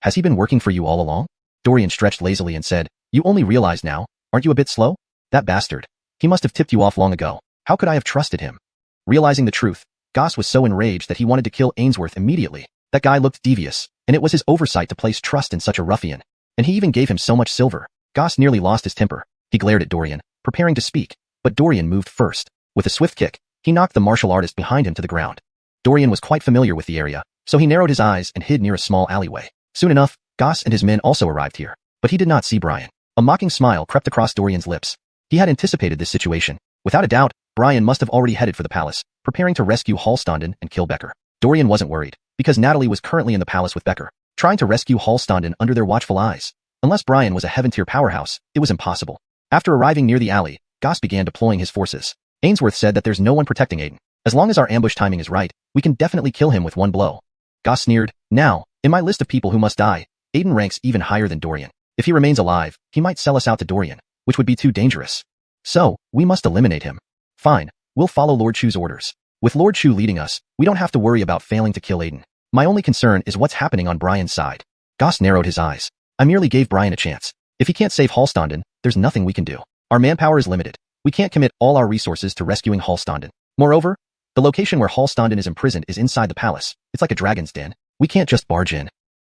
Has he been working for you all along? Dorian stretched lazily and said, You only realize now? Aren't you a bit slow? That bastard. He must have tipped you off long ago. How could I have trusted him? Realizing the truth, Goss was so enraged that he wanted to kill Ainsworth immediately. That guy looked devious, and it was his oversight to place trust in such a ruffian. And he even gave him so much silver. Goss nearly lost his temper. He glared at Dorian, preparing to speak, but Dorian moved first. With a swift kick, he knocked the martial artist behind him to the ground. Dorian was quite familiar with the area, so he narrowed his eyes and hid near a small alleyway. Soon enough, Goss and his men also arrived here, but he did not see Brian. A mocking smile crept across Dorian's lips. He had anticipated this situation. Without a doubt, Brian must have already headed for the palace, preparing to rescue Hallstanden and kill Becker. Dorian wasn't worried, because Natalie was currently in the palace with Becker, trying to rescue Hallstanden under their watchful eyes. Unless Brian was a heaven-tier powerhouse, it was impossible. After arriving near the alley, Goss began deploying his forces. Ainsworth said that there's no one protecting Aiden. As long as our ambush timing is right, we can definitely kill him with one blow. Goss sneered. Now, in my list of people who must die, Aiden ranks even higher than Dorian. If he remains alive, he might sell us out to Dorian, which would be too dangerous. So, we must eliminate him. Fine, we'll follow Lord Chu's orders. With Lord Chu leading us, we don't have to worry about failing to kill Aiden. My only concern is what's happening on Brian's side. Goss narrowed his eyes. I merely gave Brian a chance. If he can't save Hallstanden, there's nothing we can do. Our manpower is limited. We can't commit all our resources to rescuing Hallstanden. Moreover, the location where Hallstanden is imprisoned is inside the palace. It's like a dragon's den. We can't just barge in.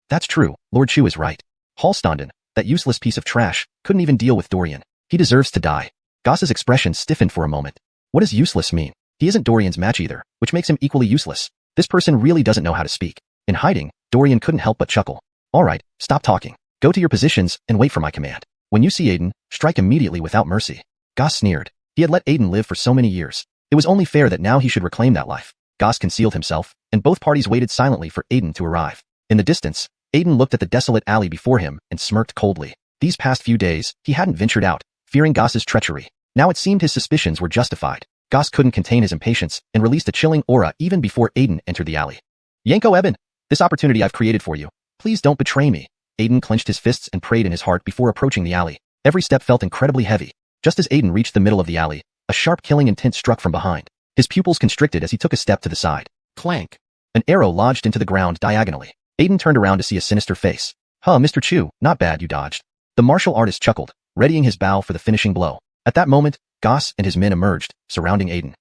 That's true, Lord Chu is right. Hallstanden, that useless piece of trash, couldn't even deal with Dorian. He deserves to die. Goss's expression stiffened for a moment. What does useless mean? He isn't Dorian's match either, which makes him equally useless. This person really doesn't know how to speak. In hiding, Dorian couldn't help but chuckle. All right, stop talking. Go to your positions and wait for my command. When you see Aiden, strike immediately without mercy. Goss sneered. He had let Aiden live for so many years. It was only fair that now he should reclaim that life. Goss concealed himself, and both parties waited silently for Aiden to arrive. In the distance, Aiden looked at the desolate alley before him and smirked coldly. These past few days, he hadn't ventured out, fearing Goss's treachery. Now it seemed his suspicions were justified. Goss couldn't contain his impatience and released a chilling aura even before Aiden entered the alley. Yanko Eben, this opportunity I've created for you. Please don't betray me. Aiden clenched his fists and prayed in his heart before approaching the alley. Every step felt incredibly heavy. Just as Aiden reached the middle of the alley, a sharp killing intent struck from behind. His pupils constricted as he took a step to the side. Clank. An arrow lodged into the ground diagonally. Aiden turned around to see a sinister face. Huh, Mr. Chu, not bad you dodged. The martial artist chuckled, readying his bow for the finishing blow. At that moment, Goss and his men emerged, surrounding Aiden.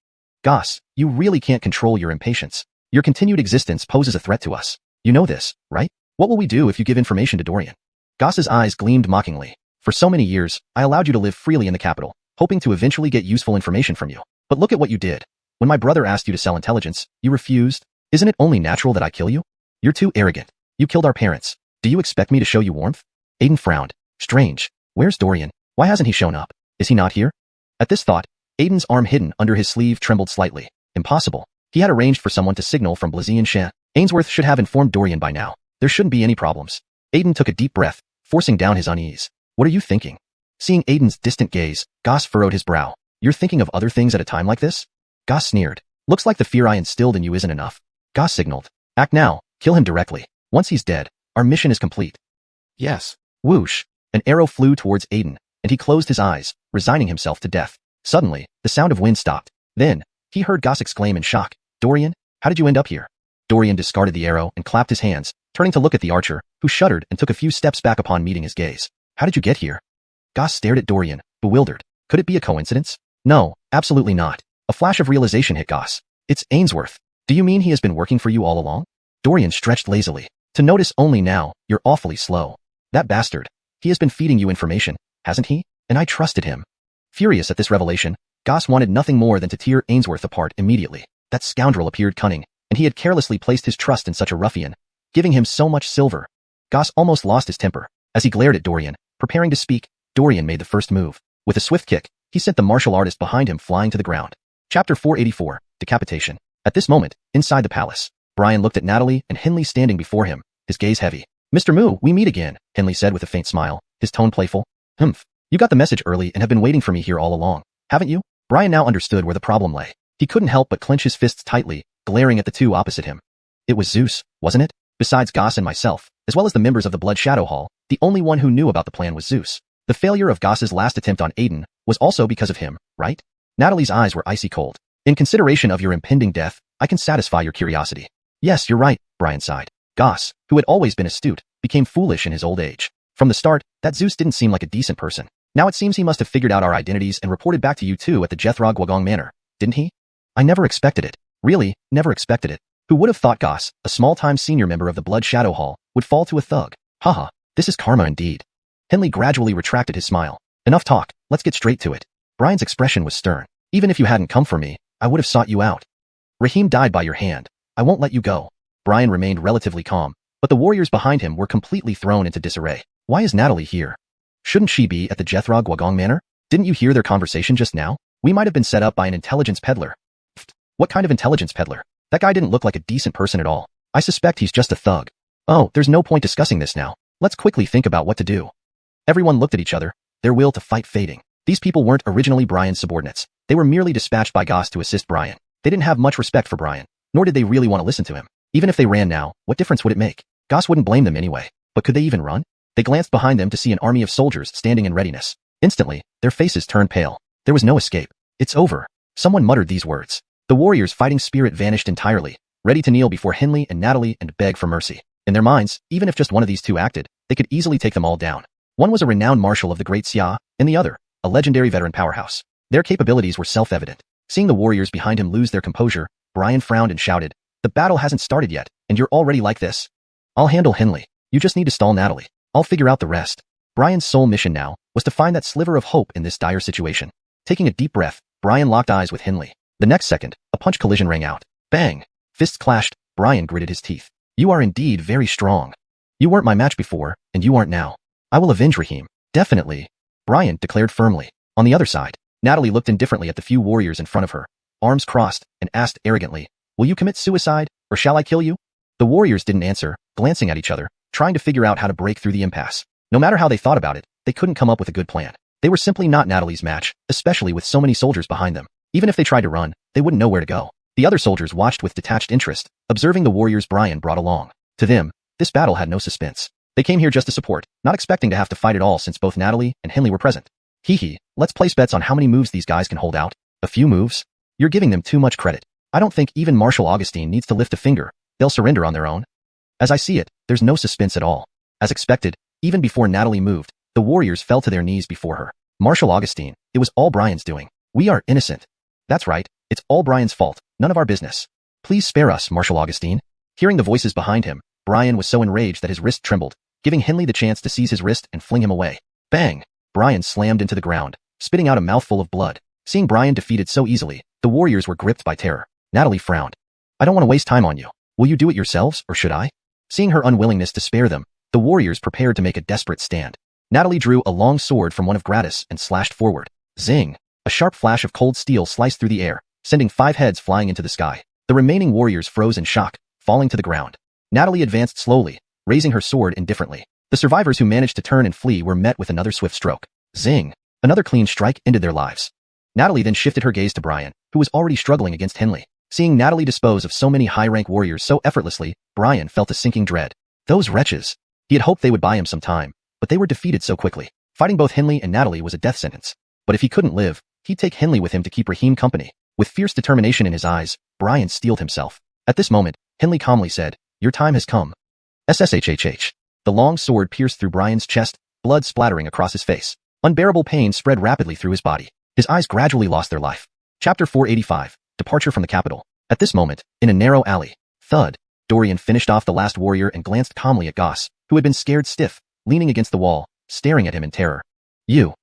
Goss, you really can't control your impatience. Your continued existence poses a threat to us. You know this, right? What will we do if you give information to Dorian? Goss's eyes gleamed mockingly. For so many years, I allowed you to live freely in the capital, hoping to eventually get useful information from you. But look at what you did. When my brother asked you to sell intelligence, you refused. Isn't it only natural that I kill you? You're too arrogant. You killed our parents. Do you expect me to show you warmth? Aiden frowned. Strange. Where's Dorian? Why hasn't he shown up? Is he not here? At this thought, Aiden's arm hidden under his sleeve trembled slightly. Impossible. He had arranged for someone to signal from Blazion Shan. Ainsworth should have informed Dorian by now. There shouldn't be any problems. Aiden took a deep breath, forcing down his unease. What are you thinking? Seeing Aiden's distant gaze, Goss furrowed his brow. You're thinking of other things at a time like this? Goss sneered. Looks like the fear I instilled in you isn't enough. Goss signaled. Act now. Kill him directly. Once he's dead, our mission is complete. Yes. Whoosh. An arrow flew towards Aiden, and he closed his eyes, resigning himself to death. Suddenly, the sound of wind stopped. Then, he heard Goss exclaim in shock. Dorian, how did you end up here? Dorian discarded the arrow and clapped his hands, turning to look at the archer, who shuddered and took a few steps back upon meeting his gaze. How did you get here? Goss stared at Dorian, bewildered. Could it be a coincidence? No, absolutely not. A flash of realization hit Goss. It's Ainsworth. Do you mean he has been working for you all along? Dorian stretched lazily. To notice only now, you're awfully slow. That bastard. He has been feeding you information, hasn't he? And I trusted him. Furious at this revelation, Goss wanted nothing more than to tear Ainsworth apart immediately. That scoundrel appeared cunning, and he had carelessly placed his trust in such a ruffian, giving him so much silver. Goss almost lost his temper. As he glared at Dorian, preparing to speak, Dorian made the first move. With a swift kick, he sent the martial artist behind him flying to the ground. Chapter 484, Decapitation. At this moment, inside the palace, Brian looked at Natalie and Henley standing before him, his gaze heavy. Mr. Moo, we meet again, Henley said with a faint smile, his tone playful. Humph. You got the message early and have been waiting for me here all along, haven't you? Brian now understood where the problem lay. He couldn't help but clench his fists tightly, glaring at the two opposite him. It was Zeus, wasn't it? Besides Goss and myself, as well as the members of the Blood Shadow Hall, the only one who knew about the plan was Zeus. The failure of Goss's last attempt on Aiden was also because of him, right? Natalie's eyes were icy cold. In consideration of your impending death, I can satisfy your curiosity. Yes, you're right, Brian sighed. Goss, who had always been astute, became foolish in his old age. From the start, that Zeus didn't seem like a decent person. Now it seems he must have figured out our identities and reported back to you two at the Jethro Gwagong Manor, didn't he? I never expected it. Really, never expected it. Who would have thought Goss, a small-time senior member of the Blood Shadow Hall, would fall to a thug? Haha, this is karma indeed. Henley gradually retracted his smile. Enough talk, let's get straight to it. Brian's expression was stern. Even if you hadn't come for me, I would have sought you out. Raheem died by your hand. I won't let you go. Brian remained relatively calm, but the warriors behind him were completely thrown into disarray. Why is Natalie here? Shouldn't she be at the Jethro Gwagong Manor? Didn't you hear their conversation just now? We might have been set up by an intelligence peddler. What kind of intelligence peddler? That guy didn't look like a decent person at all. I suspect he's just a thug. Oh, there's no point discussing this now. Let's quickly think about what to do. Everyone looked at each other, their will to fight fading. These people weren't originally Brian's subordinates. They were merely dispatched by Goss to assist Brian. They didn't have much respect for Brian, nor did they really want to listen to him. Even if they ran now, what difference would it make? Goss wouldn't blame them anyway. But could they even run? They glanced behind them to see an army of soldiers standing in readiness. Instantly, their faces turned pale. There was no escape. It's over. Someone muttered these words. The warriors' fighting spirit vanished entirely, ready to kneel before Henley and Natalie and beg for mercy. In their minds, even if just one of these two acted, they could easily take them all down. One was a renowned marshal of the Great Xia, and the other, a legendary veteran powerhouse. Their capabilities were self-evident. Seeing the warriors behind him lose their composure, Brian frowned and shouted, "The battle hasn't started yet, and you're already like this? I'll handle Henley. You just need to stall Natalie. I'll figure out the rest." Brian's sole mission now was to find that sliver of hope in this dire situation. Taking a deep breath, Brian locked eyes with Henley. The next second, a punch collision rang out. Bang! Fists clashed. Brian gritted his teeth. You are indeed very strong. You weren't my match before, and you aren't now. I will avenge Raheem. Definitely. Brian declared firmly. On the other side, Natalie looked indifferently at the few warriors in front of her, arms crossed, and asked arrogantly, Will you commit suicide, or shall I kill you? The warriors didn't answer, glancing at each other, trying to figure out how to break through the impasse. No matter how they thought about it, they couldn't come up with a good plan. They were simply not Natalie's match, especially with so many soldiers behind them. Even if they tried to run, they wouldn't know where to go. The other soldiers watched with detached interest, observing the warriors Brian brought along. To them, this battle had no suspense. They came here just to support, not expecting to have to fight at all since both Natalie and Henley were present. Hee, let's place bets on how many moves these guys can hold out. A few moves? You're giving them too much credit. I don't think even Marshal Augustine needs to lift a finger. They'll surrender on their own. As I see it, there's no suspense at all. As expected, even before Natalie moved, the warriors fell to their knees before her. Marshal Augustine, it was all Brian's doing. We are innocent. That's right, it's all Brian's fault, none of our business. Please spare us, Marshal Augustine. Hearing the voices behind him, Brian was so enraged that his wrist trembled, giving Henley the chance to seize his wrist and fling him away. Bang! Brian slammed into the ground, spitting out a mouthful of blood. Seeing Brian defeated so easily, the warriors were gripped by terror. Natalie frowned. I don't want to waste time on you. Will you do it yourselves, or should I? Seeing her unwillingness to spare them, the warriors prepared to make a desperate stand. Natalie drew a long sword from one of Gratis and slashed forward. Zing! A sharp flash of cold steel sliced through the air, sending 5 heads flying into the sky. The remaining warriors froze in shock, falling to the ground. Natalie advanced slowly, raising her sword indifferently. The survivors who managed to turn and flee were met with another swift stroke. Zing! Another clean strike ended their lives. Natalie then shifted her gaze to Brian, who was already struggling against Henley. Seeing Natalie dispose of so many high-rank warriors so effortlessly, Brian felt a sinking dread. Those wretches! He had hoped they would buy him some time, but they were defeated so quickly. Fighting both Henley and Natalie was a death sentence. But if he couldn't live, he'd take Henley with him to keep Raheem company. With fierce determination in his eyes, Brian steeled himself. At this moment, Henley calmly said, "Your time has come." SSHHH. The long sword pierced through Brian's chest, blood splattering across his face. Unbearable pain spread rapidly through his body. His eyes gradually lost their life. Chapter 485. Departure from the capital. At this moment, in a narrow alley, thud, Dorian finished off the last warrior and glanced calmly at Goss, who had been scared stiff, leaning against the wall, staring at him in terror. You.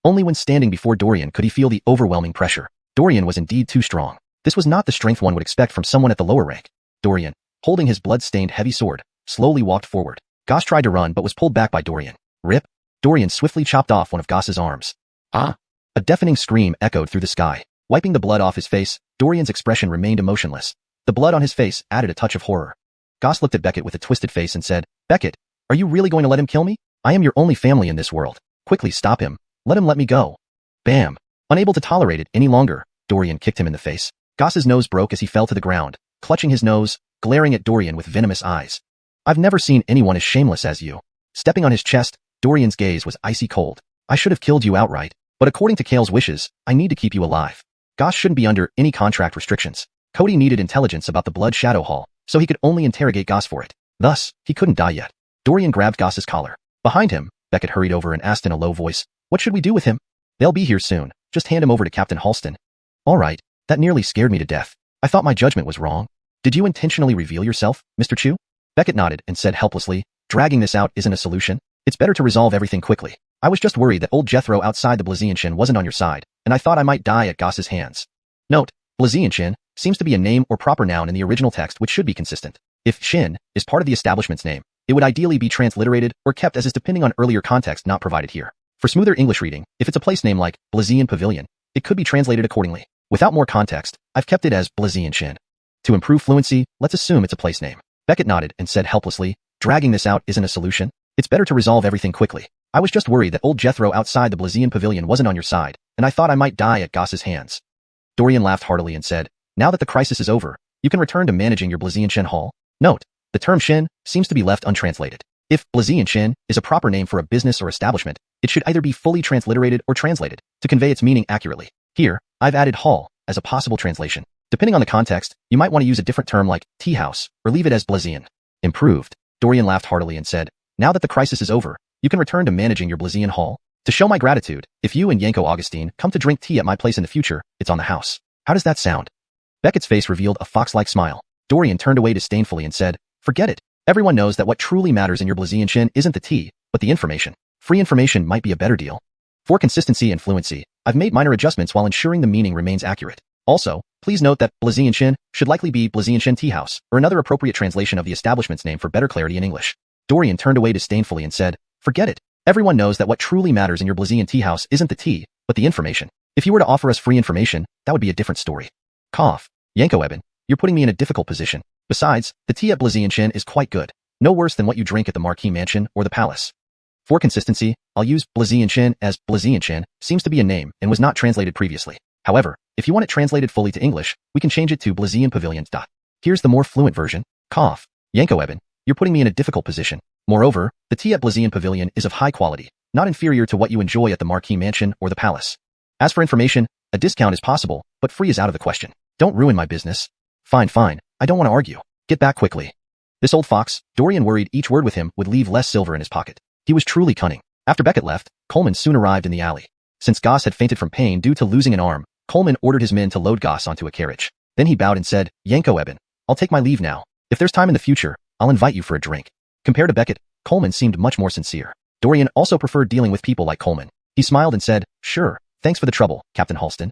Only when standing before Dorian could he feel the overwhelming pressure. Dorian was indeed too strong. This was not the strength one would expect from someone at the lower rank. Dorian, holding his blood-stained heavy sword, slowly walked forward. Goss tried to run but was pulled back by Dorian. Rip! Dorian swiftly chopped off one of Goss's arms. Ah! A deafening scream echoed through the sky. Wiping the blood off his face, Dorian's expression remained emotionless. The blood on his face added a touch of horror. Goss looked at Beckett with a twisted face and said, "Beckett, are you really going to let him kill me? I am your only family in this world. Quickly stop him. Let me go." Bam! Unable to tolerate it any longer, Dorian kicked him in the face. Goss's nose broke as he fell to the ground, clutching his nose, glaring at Dorian with venomous eyes. "I've never seen anyone as shameless as you." Stepping on his chest, Dorian's gaze was icy cold. "I should have killed you outright, but according to Kale's wishes, I need to keep you alive." Goss shouldn't be under any contract restrictions. Cody needed intelligence about the Blood Shadow Hall, so he could only interrogate Goss for it. Thus, he couldn't die yet. Dorian grabbed Goss's collar. Behind him, Beckett hurried over and asked in a low voice, "What should we do with him?" "They'll be here soon. Just hand him over to Captain Halston." "All right, that nearly scared me to death. I thought my judgment was wrong. Did you intentionally reveal yourself, Mr. Chu?" Beckett nodded and said helplessly, "Dragging this out isn't a solution. It's better to resolve everything quickly. I was just worried that old Jethro outside the Blazienshin wasn't on your side, and I thought I might die at Goss's hands." Note, Blazienshin seems to be a name or proper noun in the original text which should be consistent. If Shin is part of the establishment's name, it would ideally be transliterated or kept as is depending on earlier context not provided here. For smoother English reading, if it's a place name like Blazien Pavilion, it could be translated accordingly. Without more context, I've kept it as Blazienshin. To improve fluency, let's assume it's a place name. Beckett nodded and said helplessly, "Dragging this out isn't a solution. It's better to resolve everything quickly. I was just worried that old Jethro outside the Blazien Pavilion wasn't on your side, and I thought I might die at Goss's hands." Dorian laughed heartily and said, "Now that the crisis is over, you can return to managing your Blazienshin Hall." Note, the term Shin seems to be left untranslated. If Blazienshin is a proper name for a business or establishment, it should either be fully transliterated or translated to convey its meaning accurately. Here, I've added hall as a possible translation. Depending on the context, you might want to use a different term like tea house or leave it as Blazien. Improved. Dorian laughed heartily and said, "Now that the crisis is over, you can return to managing your Blazien Hall. To show my gratitude, if you and Yanko Augustine come to drink tea at my place in the future, it's on the house. How does that sound?" Beckett's face revealed a fox-like smile. Dorian turned away disdainfully and said, "Forget it. Everyone knows that what truly matters in your Blazienshin isn't the tea, but the information. Free information might be a better deal." For consistency and fluency, I've made minor adjustments while ensuring the meaning remains accurate. Also, please note that Blazienshin should likely be Blazienshin Tea House, or another appropriate translation of the establishment's name for better clarity in English. Dorian turned away disdainfully and said, "Forget it. Everyone knows that what truly matters in your Blazien Tea House isn't the tea, but the information. If you were to offer us free information, that would be a different story." Cough. Yanko Eben, you're putting me in a difficult position. Besides, the tea at Blazianshan is quite good. No worse than what you drink at the Marquis Mansion or the Palace. For consistency, I'll use Blazianshan as Blazianshan seems to be a name and was not translated previously. However, if you want it translated fully to English, we can change it to Blazian Pavilion. Here's the more fluent version. Cough. Yanko Eben, you're putting me in a difficult position. Moreover, the tea at Blazian Pavilion is of high quality, not inferior to what you enjoy at the Marquis Mansion or the Palace. As for information, a discount is possible, but free is out of the question. Don't ruin my business. Fine, I don't want to argue. Get back quickly. This old fox, Dorian worried each word with him would leave less silver in his pocket. He was truly cunning. After Beckett left, Coleman soon arrived in the alley. Since Goss had fainted from pain due to losing an arm, Coleman ordered his men to load Goss onto a carriage. Then he bowed and said, Yanko Eben, I'll take my leave now. If there's time in the future, I'll invite you for a drink. Compared to Beckett, Coleman seemed much more sincere. Dorian also preferred dealing with people like Coleman. He smiled and said, Sure, thanks for the trouble, Captain Halston.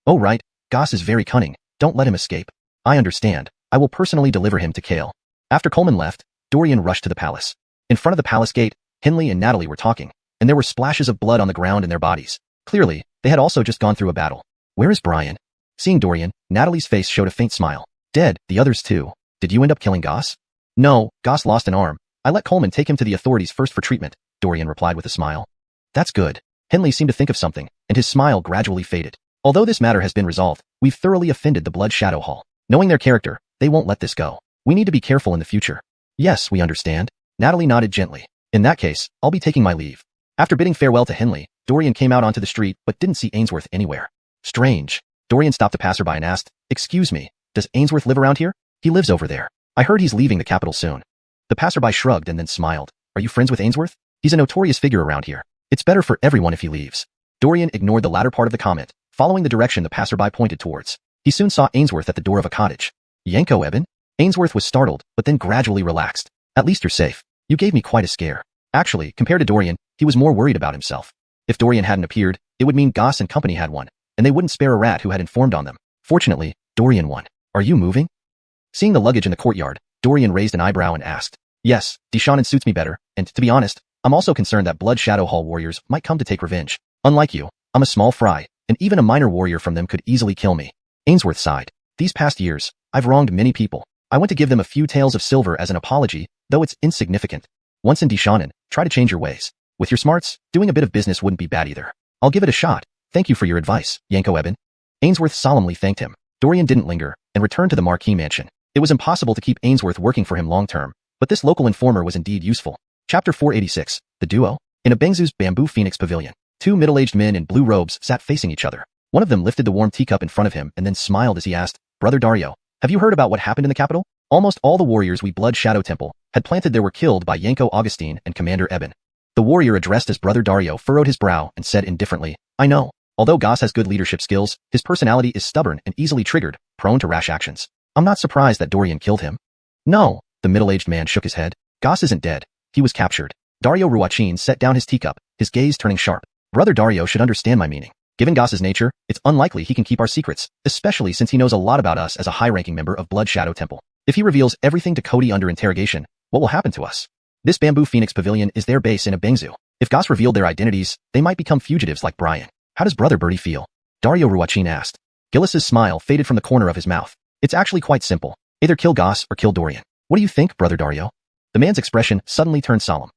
Oh right, Goss is very cunning. Don't let him escape. I understand. I will personally deliver him to Kale. After Coleman left, Dorian rushed to the palace. In front of the palace gate, Henley and Natalie were talking, and there were splashes of blood on the ground in their bodies. Clearly, they had also just gone through a battle. Where is Brian? Seeing Dorian, Natalie's face showed a faint smile. Dead, the others too. Did you end up killing Goss? No, Goss lost an arm. I let Coleman take him to the authorities first for treatment, Dorian replied with a smile. That's good. Henley seemed to think of something, and his smile gradually faded. Although this matter has been resolved, we've thoroughly offended the Blood Shadow Hall. Knowing their character, they won't let this go. We need to be careful in the future. Yes, we understand. Natalie nodded gently. In that case, I'll be taking my leave. After bidding farewell to Henley, Dorian came out onto the street but didn't see Ainsworth anywhere. Strange. Dorian stopped a passerby and asked, Excuse me, does Ainsworth live around here? He lives over there. I heard he's leaving the capital soon. The passerby shrugged and then smiled. Are you friends with Ainsworth? He's a notorious figure around here. It's better for everyone if he leaves. Dorian ignored the latter part of the comment, following the direction the passerby pointed towards. He soon saw Ainsworth at the door of a cottage. Yanko Eben? Ainsworth was startled, but then gradually relaxed. At least you're safe. You gave me quite a scare. Actually, compared to Dorian, he was more worried about himself. If Dorian hadn't appeared, it would mean Goss and company had won, and they wouldn't spare a rat who had informed on them. Fortunately, Dorian won. Are you moving? Seeing the luggage in the courtyard, Dorian raised an eyebrow and asked. Yes, Deshannen suits me better, and to be honest, I'm also concerned that Blood Shadow Hall warriors might come to take revenge. Unlike you, I'm a small fry, and even a minor warrior from them could easily kill me. Ainsworth sighed. These past years, I've wronged many people. I want to give them a few taels of silver as an apology, though it's insignificant. Once in Deshannen, try to change your ways. With your smarts, doing a bit of business wouldn't be bad either. I'll give it a shot. Thank you for your advice, Yanko Eben. Ainsworth solemnly thanked him. Dorian didn't linger, and returned to the Marquis Mansion. It was impossible to keep Ainsworth working for him long-term, but this local informer was indeed useful. Chapter 486, The Duo. In a Bengzu's bamboo phoenix pavilion, two middle-aged men in blue robes sat facing each other. One of them lifted the warm teacup in front of him and then smiled as he asked, Brother Dario, have you heard about what happened in the capital? Almost all the warriors we Blood Shadow Temple had planted there were killed by Yanko Augustine and Commander Eben. The warrior addressed as Brother Dario furrowed his brow and said indifferently, I know. Although Goss has good leadership skills, his personality is stubborn and easily triggered, prone to rash actions. I'm not surprised that Dorian killed him. No, the middle-aged man shook his head. Goss isn't dead. He was captured. Dario Ruachin set down his teacup, his gaze turning sharp. Brother Dario should understand my meaning. Given Goss's nature, it's unlikely he can keep our secrets, especially since he knows a lot about us as a high-ranking member of Blood Shadow Temple. If he reveals everything to Cody under interrogation, what will happen to us? This bamboo phoenix pavilion is their base in a Bengzu. If Goss revealed their identities, they might become fugitives like Brian. How does Brother Birdie feel? Dario Ruachin asked. Gillis's smile faded from the corner of his mouth. It's actually quite simple. Either kill Goss or kill Dorian. What do you think, Brother Dario? The man's expression suddenly turned solemn.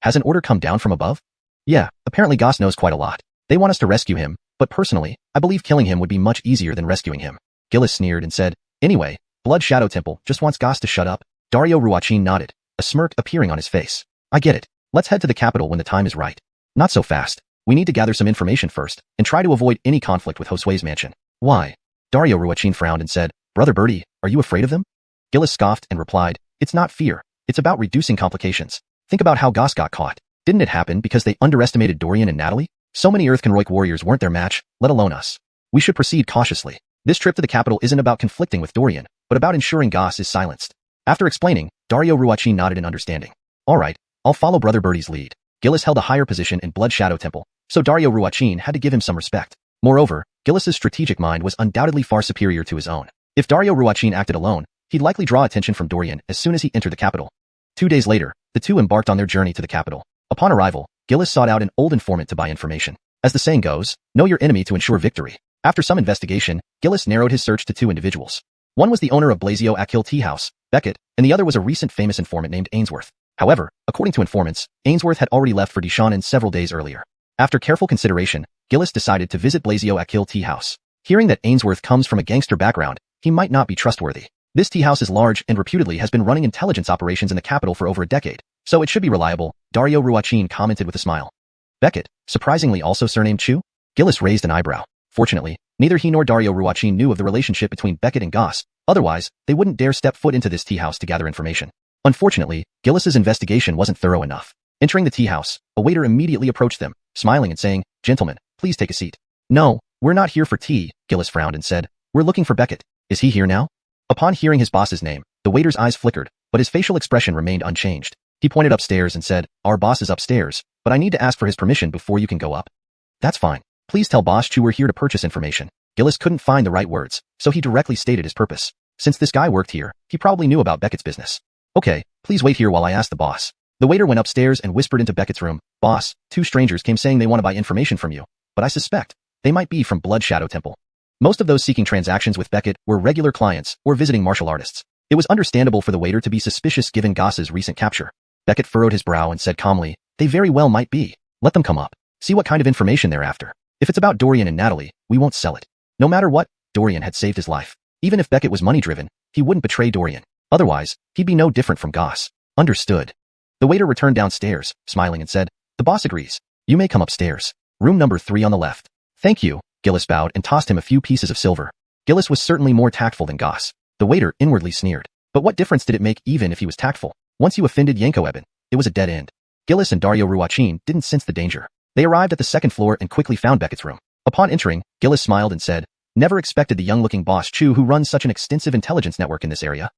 Has an order come down from above? Yeah, apparently Goss knows quite a lot. They want us to rescue him, but personally, I believe killing him would be much easier than rescuing him. Gillis sneered and said, Anyway, Blood Shadow Temple just wants Goss to shut up. Dario Ruachin nodded, a smirk appearing on his face. I get it. Let's head to the capital when the time is right. Not so fast. We need to gather some information first, and try to avoid any conflict with Josue's mansion. Why? Dario Ruachin frowned and said, Brother Birdie, are you afraid of them? Gillis scoffed and replied, It's not fear. It's about reducing complications. Think about how Goss got caught. Didn't it happen because they underestimated Dorian and Natalie? So many Earthconroik warriors weren't their match, let alone us. We should proceed cautiously. This trip to the capital isn't about conflicting with Dorian, but about ensuring Goss is silenced. After explaining, Dario Ruachin nodded in understanding. All right, I'll follow Brother Birdie's lead. Gillis held a higher position in Blood Shadow Temple, so Dario Ruachin had to give him some respect. Moreover, Gillis's strategic mind was undoubtedly far superior to his own. If Dario Ruachin acted alone, he'd likely draw attention from Dorian as soon as he entered the capital. 2 days later, the two embarked on their journey to the capital. Upon arrival, Gillis sought out an old informant to buy information. As the saying goes, know your enemy to ensure victory. After some investigation, Gillis narrowed his search to two individuals. One was the owner of Blasio Akil Tea House, Beckett, and the other was a recent famous informant named Ainsworth. However, according to informants, Ainsworth had already left for Deshannon several days earlier. After careful consideration, Gillis decided to visit Blasio Akil Tea House. Hearing that Ainsworth comes from a gangster background, he might not be trustworthy. This tea house is large and reputedly has been running intelligence operations in the capital for over a decade, so it should be reliable, Dario Ruachin commented with a smile. Beckett, surprisingly also surnamed Chu? Gillis raised an eyebrow. Fortunately, neither he nor Dario Ruachin knew of the relationship between Beckett and Goss, otherwise, they wouldn't dare step foot into this tea house to gather information. Unfortunately, Gillis's investigation wasn't thorough enough. Entering the tea house, a waiter immediately approached them, smiling and saying, "Gentlemen, please take a seat." "No, we're not here for tea," Gillis frowned and said. "We're looking for Beckett. Is he here now?" Upon hearing his boss's name, the waiter's eyes flickered, but his facial expression remained unchanged. He pointed upstairs and said, "Our boss is upstairs, but I need to ask for his permission before you can go up." "That's fine. Please tell Boss Chu we're here to purchase information." Gillis couldn't find the right words, so he directly stated his purpose. Since this guy worked here, he probably knew about Beckett's business. "Okay, please wait here while I ask the boss." The waiter went upstairs and whispered into Beckett's room, "Boss, two strangers came saying they want to buy information from you, but I suspect they might be from Blood Shadow Temple." Most of those seeking transactions with Beckett were regular clients or visiting martial artists. It was understandable for the waiter to be suspicious given Goss's recent capture. Beckett furrowed his brow and said calmly, "They very well might be. Let them come up. See what kind of information they're after. If it's about Dorian and Natalie, we won't sell it." No matter what, Dorian had saved his life. Even if Beckett was money-driven, he wouldn't betray Dorian. Otherwise, he'd be no different from Goss. Understood. The waiter returned downstairs, smiling and said, "The boss agrees. You may come upstairs. Room number 3 on the left." "Thank you." Gillis bowed and tossed him a few pieces of silver. Gillis was certainly more tactful than Goss. The waiter inwardly sneered. But what difference did it make even if he was tactful? Once you offended Yanko Eben, it was a dead end. Gillis and Dario Ruachin didn't sense the danger. They arrived at the second floor and quickly found Beckett's room. Upon entering, Gillis smiled and said, "Never expected the young-looking Boss Chu who runs such an extensive intelligence network in this area."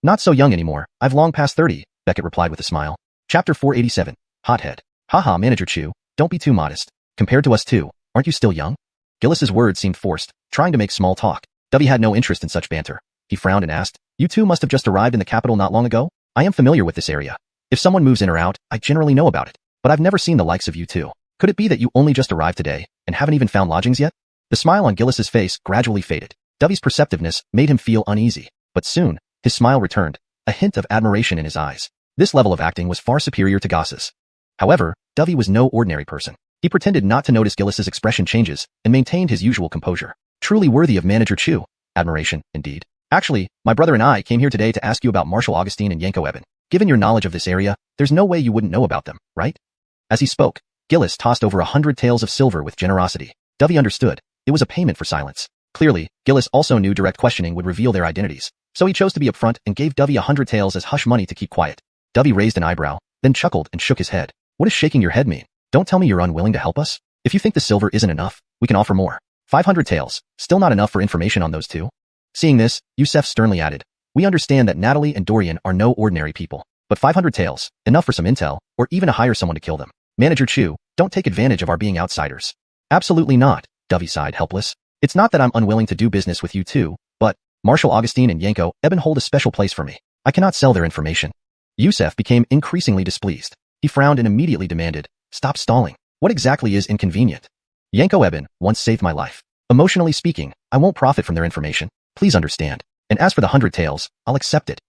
"Not so young anymore. I've long passed 30, Beckett replied with a smile. Chapter 487. Hothead. Haha, Manager Chu, don't be too modest. Compared to us two, aren't you still young? Gillis's words seemed forced, trying to make small talk. Dovey had no interest in such banter. He frowned and asked, "You two must have just arrived in the capital not long ago? I am familiar with this area. If someone moves in or out, I generally know about it. But I've never seen the likes of you two. Could it be that you only just arrived today, and haven't even found lodgings yet?" The smile on Gillis's face gradually faded. Dovey's perceptiveness made him feel uneasy. But soon, his smile returned, a hint of admiration in his eyes. This level of acting was far superior to Goss's. However, Dovey was no ordinary person. He pretended not to notice Gillis's expression changes and maintained his usual composure. Truly worthy of Manager Chu. Admiration, indeed. "Actually, my brother and I came here today to ask you about Marshal Augustine and Yanko Eben. Given your knowledge of this area, there's no way you wouldn't know about them, right?" As he spoke, Gillis tossed over 100 taels of silver with generosity. Dovey understood. It was a payment for silence. Clearly, Gillis also knew direct questioning would reveal their identities, so he chose to be upfront and gave Dovey 100 taels as hush money to keep quiet. Dovey raised an eyebrow, then chuckled and shook his head. "What does shaking your head mean? Don't tell me you're unwilling to help us? If you think the silver isn't enough, we can offer more. 500 taels, still not enough for information on those two?" Seeing this, Yusef sternly added, "We understand that Natalie and Dorian are no ordinary people, but 500 taels, enough for some intel, or even to hire someone to kill them. Manager Chu, don't take advantage of our being outsiders." "Absolutely not," Dovey sighed helpless. "It's not that I'm unwilling to do business with you two, but Marshal Augustine and Yanko Eben hold a special place for me. I cannot sell their information." Yusef became increasingly displeased. He frowned and immediately demanded, "Stop stalling. What exactly is inconvenient?" "Yanko Eben once saved my life. Emotionally speaking, I won't profit from their information. Please understand. And as for the 100 taels, I'll accept it."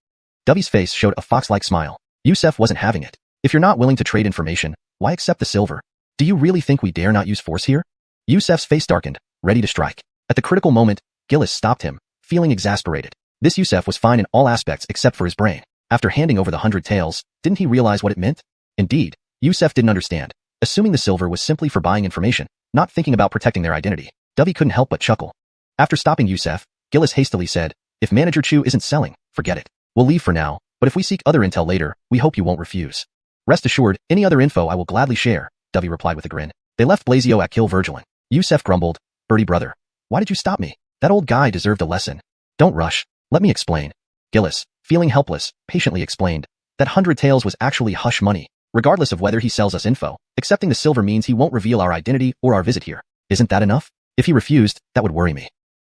Dovey's face showed a fox-like smile. Yusef wasn't having it. "If you're not willing to trade information, why accept the silver? Do you really think we dare not use force here?" Yusef's face darkened, ready to strike. At the critical moment, Gillis stopped him, feeling exasperated. This Yusef was fine in all aspects except for his brain. After handing over the 100 taels, didn't he realize what it meant? Indeed, Yusef didn't understand. Assuming the silver was simply for buying information, not thinking about protecting their identity, Dovey couldn't help but chuckle. After stopping Yusef, Gillis hastily said, "If Manager Chu isn't selling, forget it. We'll leave for now, but if we seek other intel later, we hope you won't refuse." "Rest assured, any other info I will gladly share," Dovey replied with a grin. They left Blasio Akil Virgilin. Yusef grumbled, "Birdie brother, why did you stop me? That old guy deserved a lesson." "Don't rush. Let me explain." Gillis, feeling helpless, patiently explained. "That 100 taels was actually hush money. Regardless of whether he sells us info, accepting the silver means he won't reveal our identity or our visit here. Isn't that enough? If he refused, that would worry me."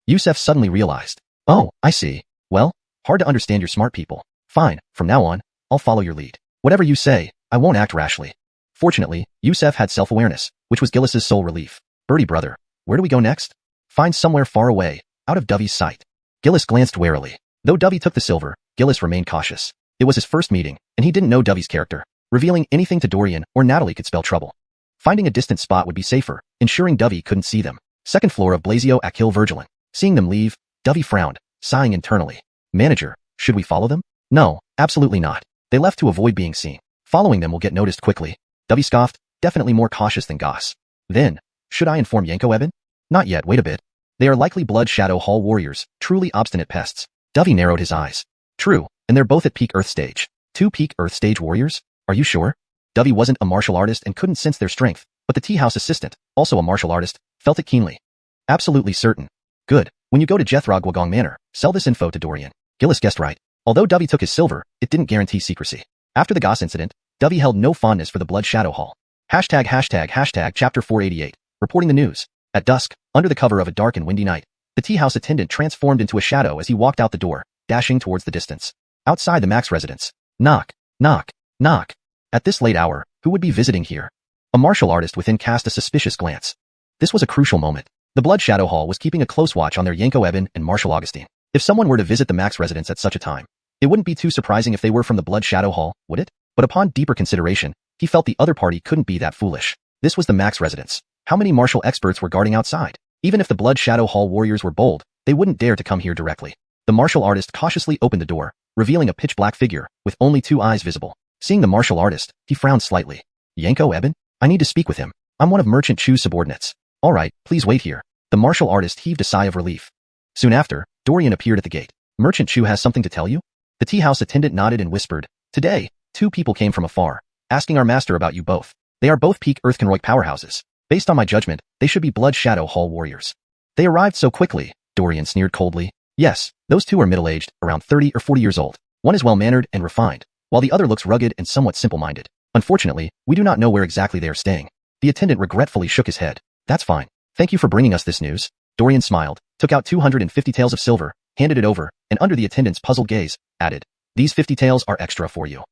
Yusef suddenly realized. "Oh, I see. Well, hard to understand your smart people. Fine, from now on, I'll follow your lead. Whatever you say, I won't act rashly." Fortunately, Yusef had self-awareness, which was Gillis's sole relief. "Birdie brother, where do we go next?" "Find somewhere far away, out of Dovey's sight." Gillis glanced warily. Though Dovey took the silver, Gillis remained cautious. It was his first meeting, and he didn't know Dovey's character. Revealing anything to Dorian or Natalie could spell trouble. Finding a distant spot would be safer, ensuring Dovey couldn't see them. Second floor of Blasio Akil Virgilin. Seeing them leave, Dovey frowned, sighing internally. Manager, should we follow them? No, absolutely not. They left to avoid being seen. Following them will get noticed quickly. Dovey scoffed, definitely more cautious than Goss. Then, should I inform Yanko Eben? Not yet, wait a bit. They are likely Blood Shadow Hall warriors, truly obstinate pests. Dovey narrowed his eyes. True, and they're both at peak Earth stage. 2 peak Earth stage warriors? Are you sure? Dovey wasn't a martial artist and couldn't sense their strength, but the tea house assistant, also a martial artist, felt it keenly. Absolutely certain. Good. When you go to Jethro Gwagong Manor, sell this info to Dorian. Gillis guessed right. Although Dovey took his silver, it didn't guarantee secrecy. After the Goss incident, Dovey held no fondness for the Blood Shadow Hall. Hashtag chapter 488. Reporting the news. At dusk, under the cover of a dark and windy night, the tea house attendant transformed into a shadow as he walked out the door, dashing towards the distance. Outside the Max residence. Knock, knock, knock. At this late hour, who would be visiting here? A martial artist within cast a suspicious glance. This was a crucial moment. The Blood Shadow Hall was keeping a close watch on their Yanko Eben and Marshall Augustine. If someone were to visit the Max residence at such a time, it wouldn't be too surprising if they were from the Blood Shadow Hall, would it? But upon deeper consideration, he felt the other party couldn't be that foolish. This was the Max residence. How many martial experts were guarding outside? Even if the Blood Shadow Hall warriors were bold, they wouldn't dare to come here directly. The martial artist cautiously opened the door, revealing a pitch-black figure with only 2 eyes visible. Seeing the martial artist, he frowned slightly. Yanko Eben? I need to speak with him. I'm one of Merchant Chu's subordinates. All right, please wait here. The martial artist heaved a sigh of relief. Soon after, Dorian appeared at the gate. Merchant Chu has something to tell you? The tea house attendant nodded and whispered. Today, 2 people came from afar, asking our master about you both. They are both peak Earthconroy powerhouses. Based on my judgment, they should be Blood Shadow Hall warriors. They arrived so quickly, Dorian sneered coldly. Yes, those 2 are middle-aged, around 30 or 40 years old. One is well-mannered and refined, while the other looks rugged and somewhat simple-minded. Unfortunately, we do not know where exactly they are staying. The attendant regretfully shook his head. That's fine. Thank you for bringing us this news. Dorian smiled, took out 250 taels of silver, handed it over, and under the attendant's puzzled gaze, added, These 50 taels are extra for you.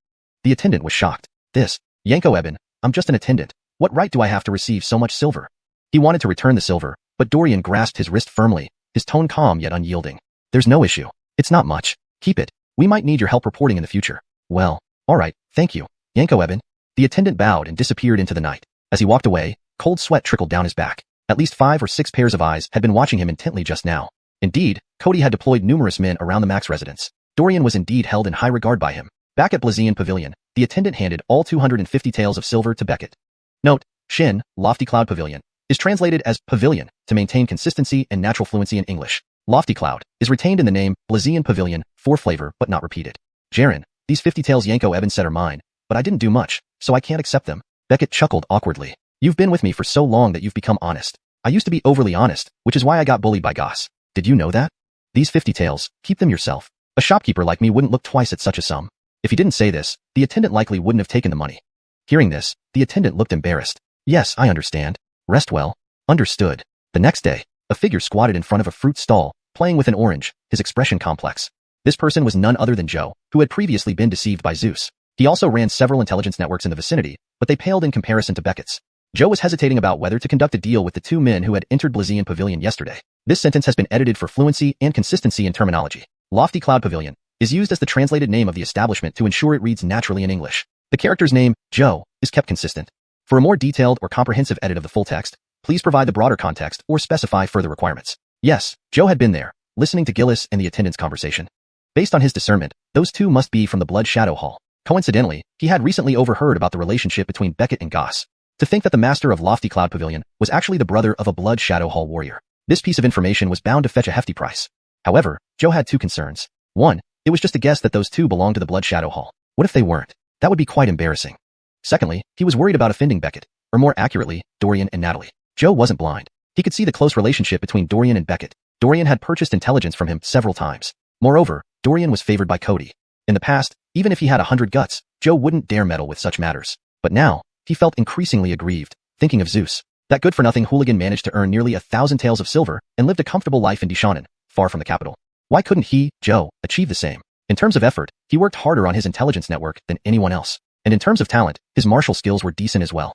The attendant was shocked. This, Yanko Eben, I'm just an attendant. What right do I have to receive so much silver? He wanted to return the silver, but Dorian grasped his wrist firmly, his tone calm yet unyielding. There's no issue. It's not much. Keep it. We might need your help reporting in the future. Well, all right, thank you. Yanko Eben. The attendant bowed and disappeared into the night. As he walked away, cold sweat trickled down his back. At least 5 or 6 pairs of eyes had been watching him intently just now. Indeed, Cody had deployed numerous men around the Max residence. Dorian was indeed held in high regard by him. Back at Blazian Pavilion, the attendant handed all 250 taels of silver to Beckett. Note, Shin, Lofty Cloud Pavilion, is translated as pavilion to maintain consistency and natural fluency in English. Lofty Cloud is retained in the name Blazian Pavilion for flavor but not repeated. Jaren, these 50 taels Yanko Eben said are mine, but I didn't do much, so I can't accept them. Beckett chuckled awkwardly. You've been with me for so long that you've become honest. I used to be overly honest, which is why I got bullied by Goss. Did you know that? These 50 taels, keep them yourself. A shopkeeper like me wouldn't look twice at such a sum. If he didn't say this, the attendant likely wouldn't have taken the money. Hearing this, the attendant looked embarrassed. Yes, I understand. Rest well. Understood. The next day, a figure squatted in front of a fruit stall, playing with an orange, his expression complex. This person was none other than Joe, who had previously been deceived by Zeus. He also ran several intelligence networks in the vicinity, but they paled in comparison to Beckett's. Joe was hesitating about whether to conduct a deal with the 2 men who had entered Blazian Pavilion yesterday. This sentence has been edited for fluency and consistency in terminology. Lofty Cloud Pavilion is used as the translated name of the establishment to ensure it reads naturally in English. The character's name, Joe, is kept consistent. For a more detailed or comprehensive edit of the full text, please provide the broader context or specify further requirements. Yes, Joe had been there, listening to Gillis and the attendant's conversation. Based on his discernment, those 2 must be from the Blood Shadow Hall. Coincidentally, he had recently overheard about the relationship between Beckett and Goss. To think that the master of Lofty Cloud Pavilion was actually the brother of a Blood Shadow Hall warrior. This piece of information was bound to fetch a hefty price. However, Joe had 2 concerns. 1, it was just a guess that those 2 belonged to the Blood Shadow Hall. What if they weren't? That would be quite embarrassing. Secondly, he was worried about offending Beckett, or more accurately, Dorian and Natalie. Joe wasn't blind. He could see the close relationship between Dorian and Beckett. Dorian had purchased intelligence from him several times. Moreover, Dorian was favored by Cody. In the past, even if he had 100 guts, Joe wouldn't dare meddle with such matters. But now, he felt increasingly aggrieved, thinking of Zeus. That good-for-nothing hooligan managed to earn nearly 1,000 taels of silver and lived a comfortable life in Dishonan, far from the capital. Why couldn't he, Joe, achieve the same? In terms of effort, he worked harder on his intelligence network than anyone else. And in terms of talent, his martial skills were decent as well.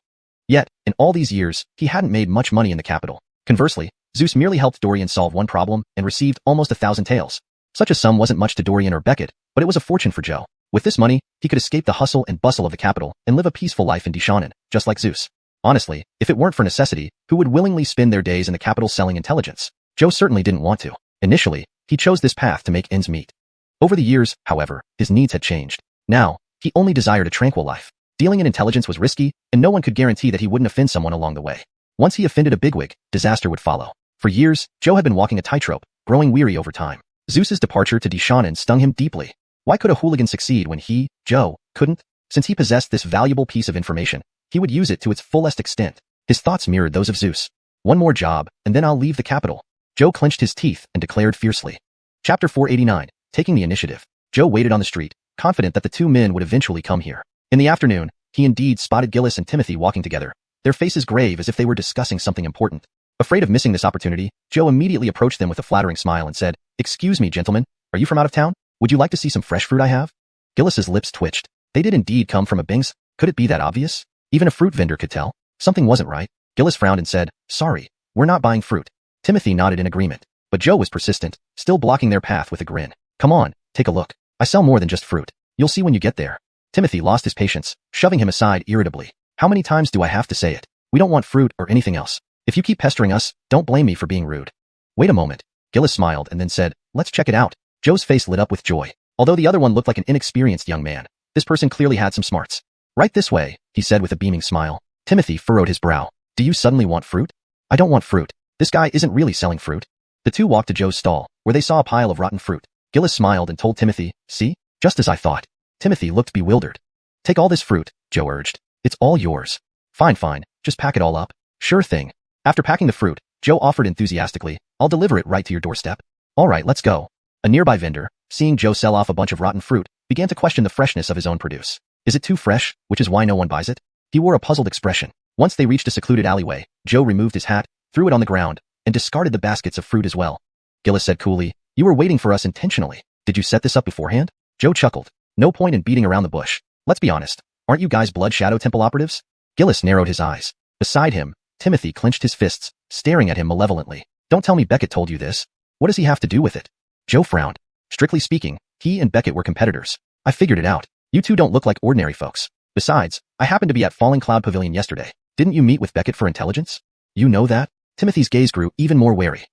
Yet, in all these years, he hadn't made much money in the capital. Conversely, Zeus merely helped Dorian solve one problem and received almost 1,000 taels. Such a sum wasn't much to Dorian or Beckett, but it was a fortune for Joe. With this money, he could escape the hustle and bustle of the capital and live a peaceful life in Dishonen, just like Zeus. Honestly, if it weren't for necessity, who would willingly spend their days in the capital selling intelligence? Joe certainly didn't want to. Initially, he chose this path to make ends meet. Over the years, however, his needs had changed. Now, he only desired a tranquil life. Dealing in intelligence was risky, and no one could guarantee that he wouldn't offend someone along the way. Once he offended a bigwig, disaster would follow. For years, Joe had been walking a tightrope, growing weary over time. Zeus's departure to Dishonen stung him deeply. Why could a hooligan succeed when he, Joe, couldn't? Since he possessed this valuable piece of information, he would use it to its fullest extent. His thoughts mirrored those of Zeus. One more job, and then I'll leave the capital. Joe clenched his teeth and declared fiercely. Chapter 489, Taking the Initiative. Joe waited on the street, confident that the two men would eventually come here. In the afternoon, he indeed spotted Gillis and Timothy walking together, their faces grave as if they were discussing something important. Afraid of missing this opportunity, Joe immediately approached them with a flattering smile and said, "Excuse me, gentlemen, are you from out of town? Would you like to see some fresh fruit I have?" Gillis's lips twitched. They did indeed come from a Bings. Could it be that obvious? Even a fruit vendor could tell. Something wasn't right. Gillis frowned and said, "Sorry, we're not buying fruit." Timothy nodded in agreement, but Joe was persistent, still blocking their path with a grin. "Come on, take a look. I sell more than just fruit. You'll see when you get there." Timothy lost his patience, shoving him aside irritably. "How many times do I have to say it? We don't want fruit or anything else. If you keep pestering us, don't blame me for being rude." "Wait a moment." Gillis smiled and then said, "Let's check it out." Joe's face lit up with joy. Although the other one looked like an inexperienced young man, this person clearly had some smarts. "Right this way," he said with a beaming smile. Timothy furrowed his brow. "Do you suddenly want fruit?" "I don't want fruit. This guy isn't really selling fruit." The two walked to Joe's stall, where they saw a pile of rotten fruit. Gillis smiled and told Timothy, "See? Just as I thought." Timothy looked bewildered. "Take all this fruit," Joe urged. "It's all yours." Fine, just pack it all up." "Sure thing." After packing the fruit, Joe offered enthusiastically, "I'll deliver it right to your doorstep." "All right, let's go." A nearby vendor, seeing Joe sell off a bunch of rotten fruit, began to question the freshness of his own produce. Is it too fresh, which is why no one buys it? He wore a puzzled expression. Once they reached a secluded alleyway, Joe removed his hat, threw it on the ground, and discarded the baskets of fruit as well. Gillis said coolly, "You were waiting for us intentionally. Did you set this up beforehand?" Joe chuckled. "No point in beating around the bush. Let's be honest. Aren't you guys Blood Shadow Temple operatives?" Gillis narrowed his eyes. Beside him, Timothy clenched his fists, staring at him malevolently. "Don't tell me Beckett told you this. What does he have to do with it?" Joe frowned. Strictly speaking, he and Beckett were competitors. "I figured it out. You two don't look like ordinary folks. Besides, I happened to be at Falling Cloud Pavilion yesterday. Didn't you meet with Beckett for intelligence?" "You know that?" Timothy's gaze grew even more wary.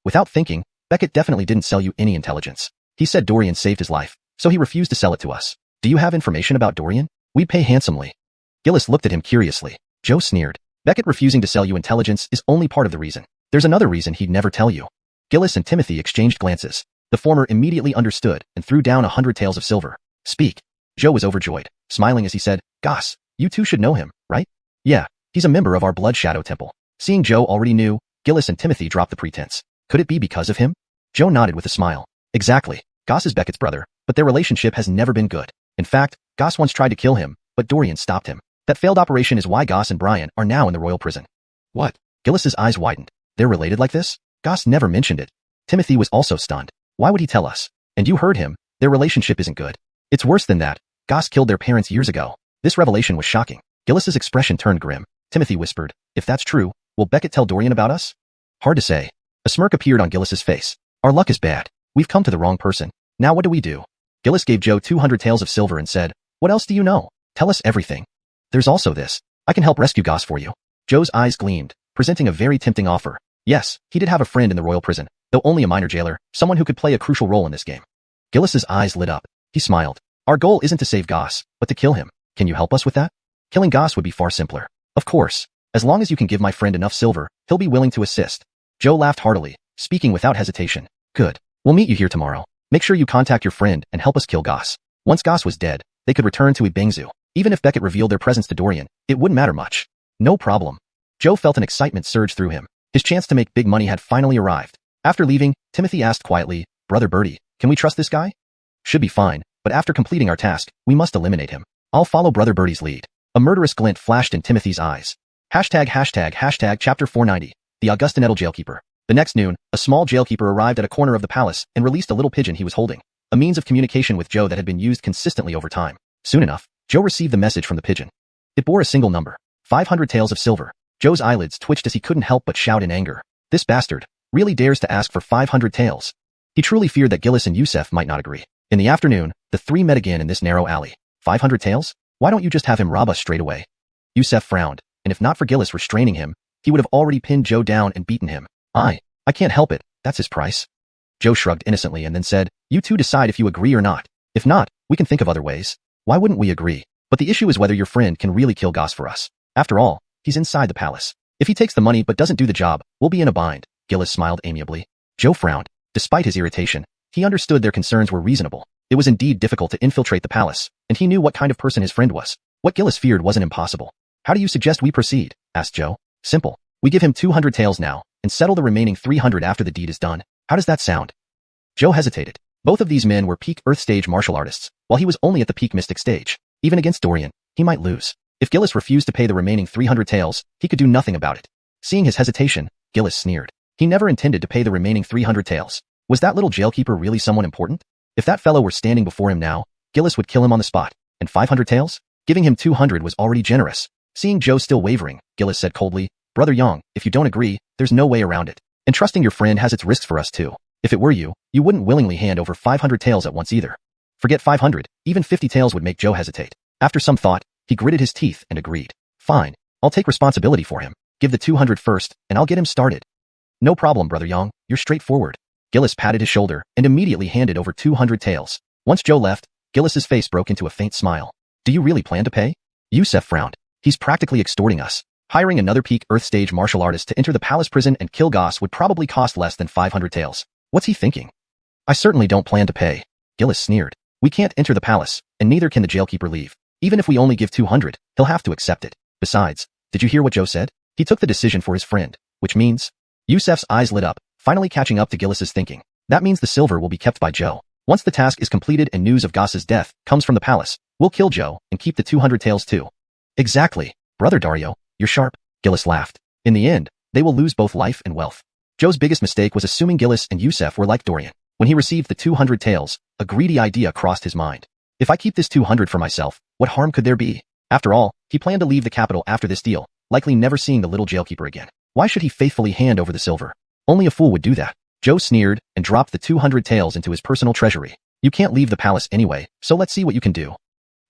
Without thinking, Beckett definitely didn't sell you any intelligence. He said Dorian saved his life, so he refused to sell it to us. Do you have information about Dorian? We'd pay handsomely." Gillis looked at him curiously. Joe sneered. "Beckett refusing to sell you intelligence is only part of the reason. There's another reason he'd never tell you." Gillis and Timothy exchanged glances. The former immediately understood and threw down 100 taels of silver. "Speak." Joe was overjoyed, smiling as he said, "Goss, you two should know him, right?" "Yeah, he's a member of our Blood Shadow Temple." Seeing Joe already knew, Gillis and Timothy dropped the pretense. Could it be because of him? Joe nodded with a smile. "Exactly. Goss is Beckett's brother, but their relationship has never been good. In fact, Goss once tried to kill him, but Dorian stopped him. That failed operation is why Goss and Brian are now in the royal prison." "What?" Gillis's eyes widened. "They're related like this?" Goss never mentioned it. Timothy was also stunned. "Why would he tell us?" "And you heard him. Their relationship isn't good. It's worse than that. Goss killed their parents years ago." This revelation was shocking. Gillis's expression turned grim. Timothy whispered, "If that's true, will Beckett tell Dorian about us?" "Hard to say." A smirk appeared on Gillis's face. "Our luck is bad. We've come to the wrong person. Now what do we do?" Gillis gave Joe 200 taels of silver and said, "What else do you know? Tell us everything. There's also this. I can help rescue Goss for you." Joe's eyes gleamed, presenting a very tempting offer. Yes, he did have a friend in the royal prison, though only a minor jailer, someone who could play a crucial role in this game. Gillis's eyes lit up. He smiled. "Our goal isn't to save Goss, but to kill him. Can you help us with that?" "Killing Goss would be far simpler." "Of course. As long as you can give my friend enough silver, he'll be willing to assist." Joe laughed heartily, speaking without hesitation. "Good. We'll meet you here tomorrow. Make sure you contact your friend and help us kill Goss." Once Goss was dead, they could return to Ibengzu. Even if Beckett revealed their presence to Dorian, it wouldn't matter much. No problem. Joe felt an excitement surge through him. His chance to make big money had finally arrived. After leaving, Timothy asked quietly, "Brother Birdie, can we trust this guy?" "Should be fine, but after completing our task, we must eliminate him." "I'll follow Brother Birdie's lead." A murderous glint flashed in Timothy's eyes. ####Chapter 490, The Augustinettle Jailkeeper. The next noon, a small jailkeeper arrived at a corner of the palace and released a little pigeon he was holding, a means of communication with Joe that had been used consistently over time. Soon enough, Joe received the message from the pigeon. It bore a single number, 500 taels of silver. Joe's eyelids twitched as he couldn't help but shout in anger. This bastard really dares to ask for 500 taels. He truly feared that Gillis and Yusef might not agree. In the afternoon, the three met again in this narrow alley. 500 taels? Why don't you just have him rob us straight away? Yusef frowned, and if not for Gillis restraining him, he would have already pinned Joe down and beaten him. I can't help it, that's his price. Joe shrugged innocently and then said, you two decide if you agree or not. If not, we can think of other ways. Why wouldn't we agree? But the issue is whether your friend can really kill Goss for us. After all, he's inside the palace. If he takes the money but doesn't do the job, we'll be in a bind. Gillis smiled amiably. Joe frowned. Despite his irritation, he understood their concerns were reasonable. It was indeed difficult to infiltrate the palace, and he knew what kind of person his friend was. What Gillis feared wasn't impossible. How do you suggest we proceed? Asked Joe. Simple. We give him 200 taels now, and settle the remaining 300 after the deed is done. How does that sound? Joe hesitated. Both of these men were peak Earth stage martial artists, while he was only at the peak Mystic stage. Even against Dorian, he might lose. If Gillis refused to pay the remaining 300 taels, he could do nothing about it. Seeing his hesitation, Gillis sneered. He never intended to pay the remaining 300 taels. Was that little jailkeeper really someone important? If that fellow were standing before him now, Gillis would kill him on the spot. And 500 taels? Giving him 200 was already generous. Seeing Joe still wavering, Gillis said coldly, Brother Yang, if you don't agree, there's no way around it. And trusting your friend has its risks for us too. If it were you, you wouldn't willingly hand over 500 taels at once either. Forget 500, even 50 taels would make Joe hesitate. After some thought, he gritted his teeth and agreed. Fine, I'll take responsibility for him. Give the 200 first, and I'll get him started. No problem, Brother Yang, you're straightforward. Gillis patted his shoulder and immediately handed over 200 taels. Once Joe left, Gillis's face broke into a faint smile. Do you really plan to pay? Yusef frowned. He's practically extorting us. Hiring another peak Earth stage martial artist to enter the palace prison and kill Goss would probably cost less than 500 taels. What's he thinking? I certainly don't plan to pay. Gillis sneered. We can't enter the palace, and neither can the jailkeeper leave. Even if we only give 200, he'll have to accept it. Besides, did you hear what Joe said? He took the decision for his friend, which means... Yusef's eyes lit up, finally catching up to Gillis's thinking. That means the silver will be kept by Joe. Once the task is completed and news of Goss's death comes from the palace, we'll kill Joe and keep the 200 taels too. Exactly. Brother Dario, you're sharp. Gillis laughed. In the end, they will lose both life and wealth. Joe's biggest mistake was assuming Gillis and Yusef were like Dorian. When he received the 200 taels, a greedy idea crossed his mind. If I keep this 200 for myself, what harm could there be? After all, he planned to leave the capital after this deal, likely never seeing the little jailkeeper again. Why should he faithfully hand over the silver? Only a fool would do that. Joe sneered and dropped the 200 taels into his personal treasury. You can't leave the palace anyway, so let's see what you can do.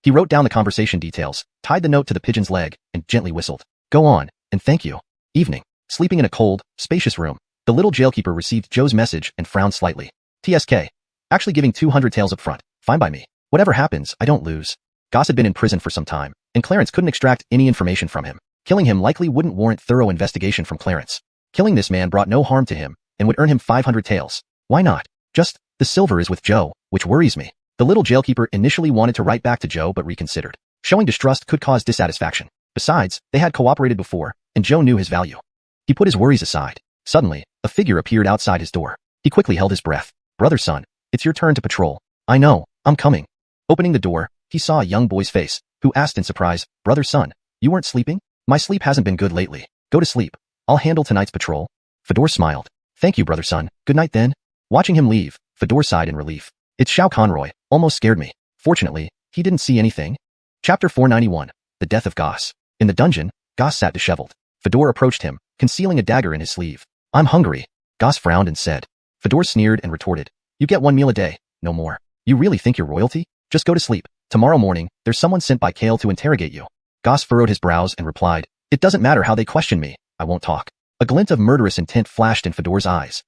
He wrote down the conversation details, tied the note to the pigeon's leg, and gently whistled. Go on, and thank you. Evening. Sleeping in a cold, spacious room, the little jailkeeper received Joe's message and frowned slightly. TSK. Actually giving 200 taels up front. Fine by me. Whatever happens, I don't lose. Goss had been in prison for some time, and Clarence couldn't extract any information from him. Killing him likely wouldn't warrant thorough investigation from Clarence. Killing this man brought no harm to him, and would earn him 500 taels. Why not? Just, the silver is with Joe, which worries me. The little jailkeeper initially wanted to write back to Joe but reconsidered. Showing distrust could cause dissatisfaction. Besides, they had cooperated before, and Joe knew his value. He put his worries aside. Suddenly, a figure appeared outside his door. He quickly held his breath. Brother Sun, it's your turn to patrol. I know, I'm coming. Opening the door, he saw a young boy's face, who asked in surprise, Brother Sun, you weren't sleeping? My sleep hasn't been good lately. Go to sleep. I'll handle tonight's patrol. Fedor smiled. Thank you, Brother Sun. Good night then. Watching him leave, Fedor sighed in relief. It's Shao Conroy, almost scared me. Fortunately, he didn't see anything. Chapter 491. The Death of Goss. In the dungeon, Goss sat disheveled. Fedor approached him, concealing a dagger in his sleeve. I'm hungry. Goss frowned and said. Fedor sneered and retorted. You get one meal a day, no more. You really think you're royalty? Just go to sleep. Tomorrow morning, there's someone sent by Kale to interrogate you. Goss furrowed his brows and replied. It doesn't matter how they question me, I won't talk. A glint of murderous intent flashed in Fedor's eyes.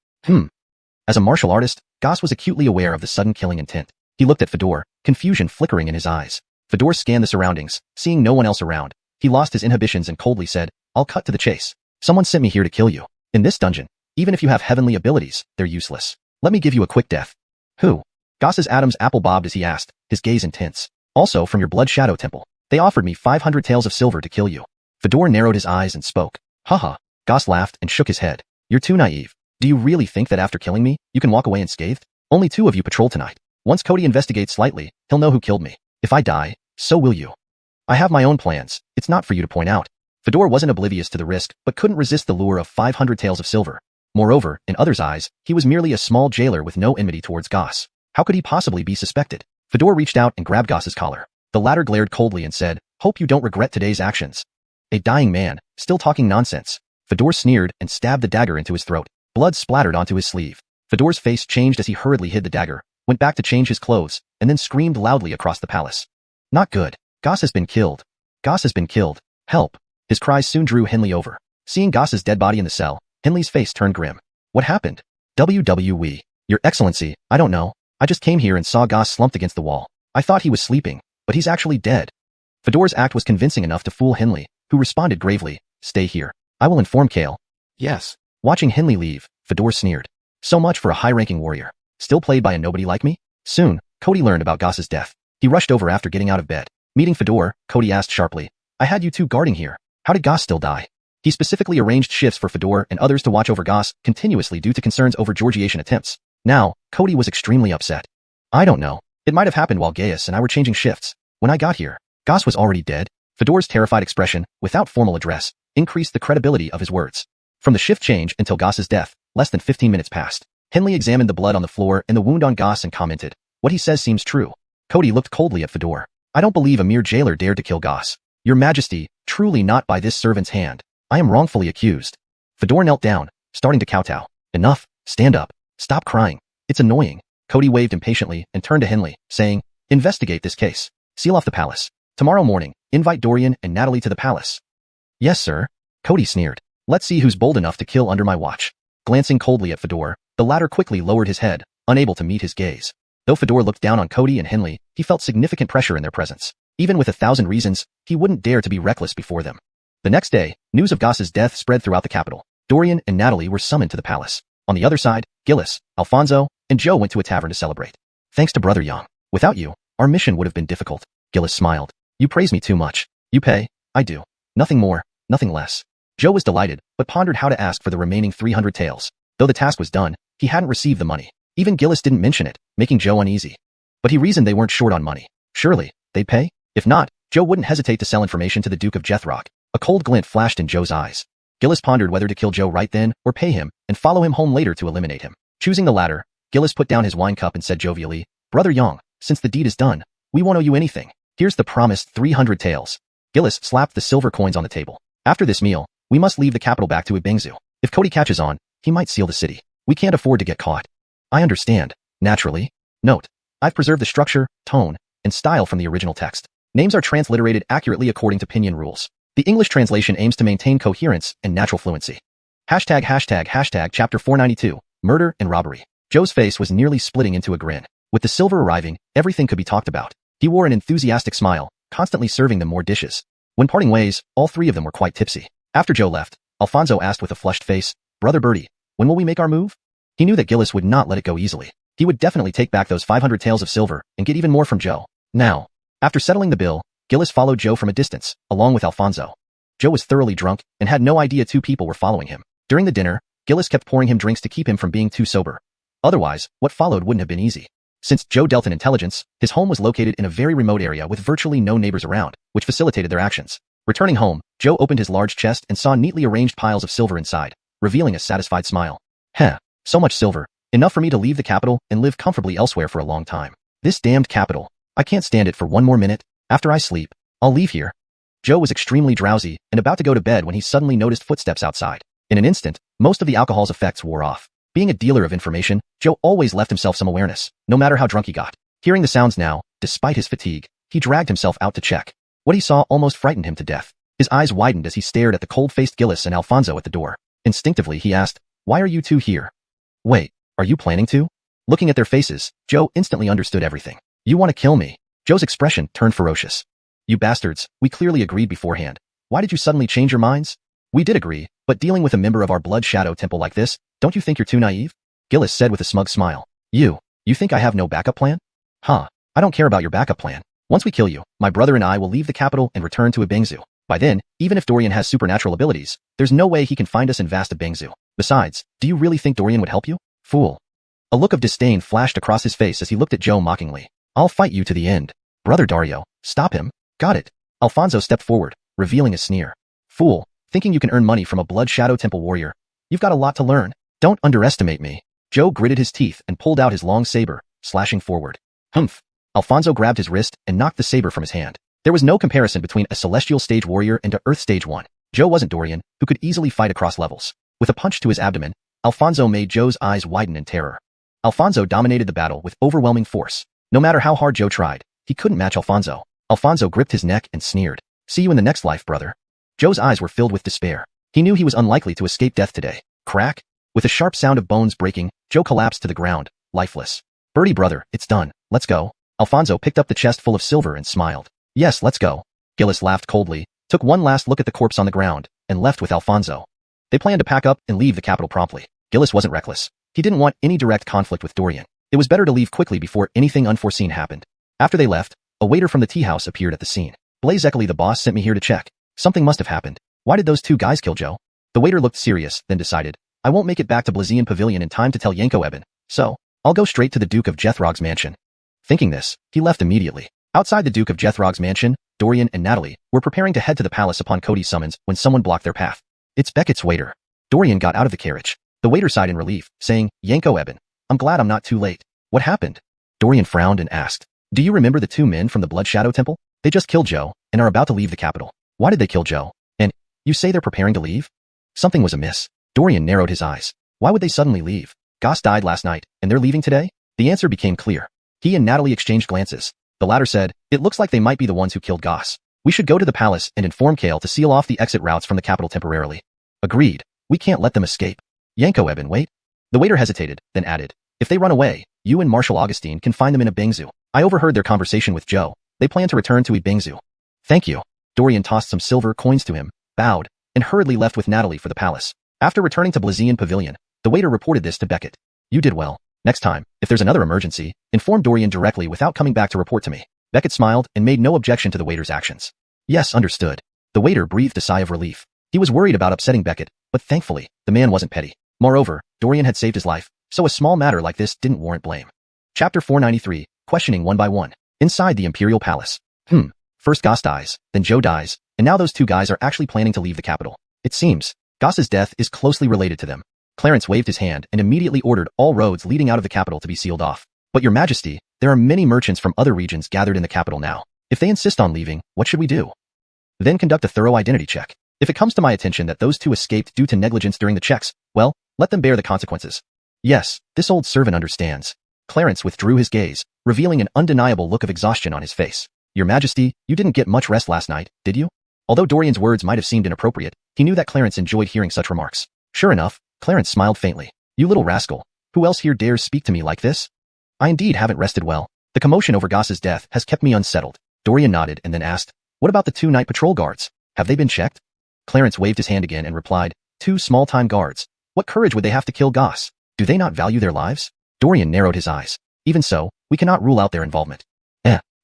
As a martial artist, Goss was acutely aware of the sudden killing intent. He looked at Fedor, confusion flickering in his eyes. Fedor scanned the surroundings, seeing no one else around. He lost his inhibitions and coldly said, I'll cut to the chase. Someone sent me here to kill you. In this dungeon, even if you have heavenly abilities, they're useless. Let me give you a quick death. Who? Goss's Adam's apple bobbed as he asked, his gaze intense. Also from your blood shadow temple. They offered me 500 taels of silver to kill you. Fedor narrowed his eyes and spoke. Haha. Goss laughed and shook his head. You're too naive. Do you really think that after killing me, you can walk away unscathed? Only 2 of you patrol tonight. Once Cody investigates slightly, he'll know who killed me. If I die, so will you. I have my own plans. It's not for you to point out. Fedor wasn't oblivious to the risk, but couldn't resist the lure of 500 taels of silver. Moreover, in others' eyes, he was merely a small jailer with no enmity towards Goss. How could he possibly be suspected? Fedor reached out and grabbed Goss's collar. The latter glared coldly and said, Hope you don't regret today's actions. A dying man, still talking nonsense. Fedor sneered and stabbed the dagger into his throat. Blood splattered onto his sleeve. Fedor's face changed as he hurriedly hid the dagger, went back to change his clothes, and then screamed loudly across the palace. Not good. Goss has been killed. Goss has been killed. Help. His cries soon drew Henley over. Seeing Goss's dead body in the cell, Henley's face turned grim. What happened? WWE. Your Excellency, I don't know. I just came here and saw Goss slumped against the wall. I thought he was sleeping, but he's actually dead. Fedor's act was convincing enough to fool Henley, who responded gravely, Stay here. I will inform Kale. Yes. Watching Henley leave, Fedor sneered. So much for a high-ranking warrior. Still played by a nobody like me? Soon, Cody learned about Goss's death. He rushed over after getting out of bed. Meeting Fedor, Cody asked sharply, I had you two guarding here. How did Goss still die? He specifically arranged shifts for Fedor and others to watch over Goss continuously due to concerns over Georgiation attempts. Now, Cody was extremely upset. I don't know. It might have happened while Gaius and I were changing shifts. When I got here, Goss was already dead. Fedor's terrified expression, without formal address, increased the credibility of his words. From the shift change until Goss's death, less than 15 minutes passed. Henley examined the blood on the floor and the wound on Goss and commented, What he says seems true. Cody looked coldly at Fedor. I don't believe a mere jailer dared to kill Goss. Your Majesty, truly not by this servant's hand. I am wrongfully accused. Fedor knelt down, starting to kowtow. Enough, stand up, stop crying. It's annoying. Cody waved impatiently and turned to Henley, saying, Investigate this case. Seal off the palace. Tomorrow morning, invite Dorian and Natalie to the palace. Yes, sir. Cody sneered. Let's see who's bold enough to kill under my watch. Glancing coldly at Fedor, the latter quickly lowered his head, unable to meet his gaze. Though Fedor looked down on Cody and Henley, he felt significant pressure in their presence. Even with 1,000 reasons, he wouldn't dare to be reckless before them. The next day, news of Goss's death spread throughout the capital. Dorian and Natalie were summoned to the palace. On the other side, Gillis, Alfonso, and Joe went to a tavern to celebrate. Thanks to Brother Young. Without you, our mission would have been difficult. Gillis smiled. You praise me too much. You pay. I do. Nothing more, nothing less. Joe was delighted, but pondered how to ask for the remaining 300 taels. Though the task was done, he hadn't received the money. Even Gillis didn't mention it, making Joe uneasy. But he reasoned they weren't short on money. Surely, they'd pay? If not, Joe wouldn't hesitate to sell information to the Duke of Jethrock. A cold glint flashed in Joe's eyes. Gillis pondered whether to kill Joe right then or pay him and follow him home later to eliminate him. Choosing the latter, Gillis put down his wine cup and said jovially, Brother Young, since the deed is done, we won't owe you anything. Here's the promised 300 taels. Gillis slapped the silver coins on the table. After this meal, we must leave the capital back to Ibengzu. If Cody catches on, he might seal the city. We can't afford to get caught. I understand. Naturally. Note, I've preserved the structure, tone, and style from the original text. Names are transliterated accurately according to Pinyin rules. The English translation aims to maintain coherence and natural fluency. Hashtag chapter 492, murder and robbery. Joe's face was nearly splitting into a grin. With the silver arriving, everything could be talked about. He wore an enthusiastic smile, constantly serving them more dishes. When parting ways, all three of them were quite tipsy. After Joe left, Alfonso asked with a flushed face, Brother Bertie, when will we make our move? He knew that Gillis would not let it go easily. He would definitely take back those 500 taels of silver and get even more from Joe. Now, after settling the bill, Gillis followed Joe from a distance, along with Alfonso. Joe was thoroughly drunk and had no idea two people were following him. During the dinner, Gillis kept pouring him drinks to keep him from being too sober. Otherwise, what followed wouldn't have been easy. Since Joe dealt in intelligence, his home was located in a very remote area with virtually no neighbors around, which facilitated their actions. Returning home, Joe opened his large chest and saw neatly arranged piles of silver inside, revealing a satisfied smile. Heh, so much silver. Enough for me to leave the capital and live comfortably elsewhere for a long time. This damned capital. I can't stand it for one more minute. After I sleep, I'll leave here. Joe was extremely drowsy and about to go to bed when he suddenly noticed footsteps outside. In an instant, most of the alcohol's effects wore off. Being a dealer of information, Joe always left himself some awareness, no matter how drunk he got. Hearing the sounds now, despite his fatigue, he dragged himself out to check. What he saw almost frightened him to death. His eyes widened as he stared at the cold-faced Gillis and Alfonso at the door. Instinctively, he asked, Why are you two here? Wait, are you planning to? Looking at their faces, Joe instantly understood everything. You want to kill me? Joe's expression turned ferocious. You bastards, we clearly agreed beforehand. Why did you suddenly change your minds? We did agree, but dealing with a member of our Blood Shadow Temple like this, don't you think you're too naive? Gillis said with a smug smile. You think I have no backup plan? Huh, I don't care about your backup plan. Once we kill you, my brother and I will leave the capital and return to Ibengzu. By then, even if Dorian has supernatural abilities, there's no way he can find us in vast Ibengzu. Besides, do you really think Dorian would help you? Fool. A look of disdain flashed across his face as he looked at Joe mockingly. I'll fight you to the end. Brother Dario, stop him. Got it. Alfonso stepped forward, revealing a sneer. Fool, thinking you can earn money from a Blood Shadow Temple warrior. You've got a lot to learn. Don't underestimate me. Joe gritted his teeth and pulled out his long saber, slashing forward. Humph. Alfonso grabbed his wrist and knocked the saber from his hand. There was no comparison between a Celestial Stage warrior and a Earth Stage 1. Joe wasn't Dorian, who could easily fight across levels. With a punch to his abdomen, Alfonso made Joe's eyes widen in terror. Alfonso dominated the battle with overwhelming force. No matter how hard Joe tried, he couldn't match Alfonso. Alfonso gripped his neck and sneered. See you in the next life, brother. Joe's eyes were filled with despair. He knew he was unlikely to escape death today. Crack! With a sharp sound of bones breaking, Joe collapsed to the ground, lifeless. Birdie brother, it's done. Let's go. Alfonso picked up the chest full of silver and smiled. Yes, let's go. Gillis laughed coldly, took one last look at the corpse on the ground, and left with Alfonso. They planned to pack up and leave the capital promptly. Gillis wasn't reckless. He didn't want any direct conflict with Dorian. It was better to leave quickly before anything unforeseen happened. After they left, a waiter from the tea house appeared at the scene. Blaze Eckley, the boss, sent me here to check. Something must have happened. Why did those two guys kill Joe? The waiter looked serious, then decided, I won't make it back to Blazian Pavilion in time to tell Yanko Eben, so I'll go straight to the Duke of Jethrog's mansion. Thinking this, he left immediately. Outside the Duke of Jethrog's mansion, Dorian and Natalie were preparing to head to the palace upon Cody's summons when someone blocked their path. It's Beckett's waiter. Dorian got out of the carriage. The waiter sighed in relief, saying, Yanko Eben, I'm glad I'm not too late. What happened? Dorian frowned and asked, do you remember the two men from the Blood Shadow Temple? They just killed Joe and are about to leave the capital. Why did they kill Joe? And you say they're preparing to leave? Something was amiss. Dorian narrowed his eyes. Why would they suddenly leave? Goss died last night, and they're leaving today? The answer became clear. He and Natalie exchanged glances. The latter said, it looks like they might be the ones who killed Goss. We should go to the palace and inform Kale to seal off the exit routes from the capital temporarily. Agreed. We can't let them escape. Yanko Eben, wait. The waiter hesitated, then added, if they run away, you and Marshal Augustine can find them in a Bingzu. I overheard their conversation with Joe. They plan to return to Bingzu. Thank you. Dorian tossed some silver coins to him, bowed, and hurriedly left with Natalie for the palace. After returning to Blazian Pavilion, the waiter reported this to Beckett. You did well. Next time, if there's another emergency, inform Dorian directly without coming back to report to me. Beckett smiled and made no objection to the waiter's actions. Yes, understood. The waiter breathed a sigh of relief. He was worried about upsetting Beckett, but thankfully, the man wasn't petty. Moreover, Dorian had saved his life, so a small matter like this didn't warrant blame. Chapter 493, Questioning One by One. Inside the Imperial Palace. First Goss dies, then Joe dies, and now those two guys are actually planning to leave the capital. It seems, Goss's death is closely related to them. Clarence waved his hand and immediately ordered all roads leading out of the capital to be sealed off. But your majesty, there are many merchants from other regions gathered in the capital now. If they insist on leaving, what should we do? Then conduct a thorough identity check. If it comes to my attention that those two escaped due to negligence during the checks, well, let them bear the consequences. Yes, this old servant understands. Clarence withdrew his gaze, revealing an undeniable look of exhaustion on his face. Your majesty, you didn't get much rest last night, did you? Although Dorian's words might have seemed inappropriate, he knew that Clarence enjoyed hearing such remarks. Sure enough, Clarence smiled faintly. You little rascal. Who else here dares speak to me like this? I indeed haven't rested well. The commotion over Goss's death has kept me unsettled. Dorian nodded and then asked, what about the two night patrol guards? Have they been checked? Clarence waved his hand again and replied, two small-time guards. What courage would they have to kill Goss? Do they not value their lives? Dorian narrowed his eyes. Even so, we cannot rule out their involvement.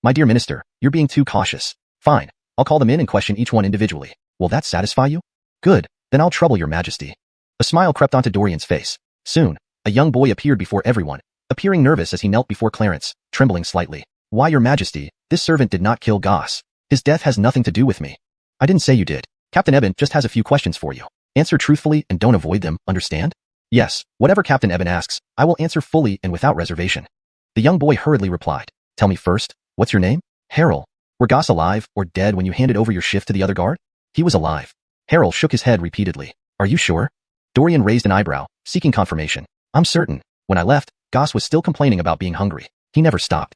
My dear minister, you're being too cautious. Fine, I'll call them in and question each one individually. Will that satisfy you? Good, then I'll trouble your majesty. A smile crept onto Dorian's face. Soon, a young boy appeared before everyone, appearing nervous as he knelt before Clarence, trembling slightly. Why, your majesty, this servant did not kill Goss. His death has nothing to do with me. I didn't say you did. Captain Eben just has a few questions for you. Answer truthfully and don't avoid them, understand? Yes, whatever Captain Eben asks, I will answer fully and without reservation. The young boy hurriedly replied. Tell me first, what's your name? Harold. Were Goss alive or dead when you handed over your shift to the other guard? He was alive. Harold shook his head repeatedly. Are you sure? Dorian raised an eyebrow, seeking confirmation. I'm certain. When I left, Goss was still complaining about being hungry. He never stopped.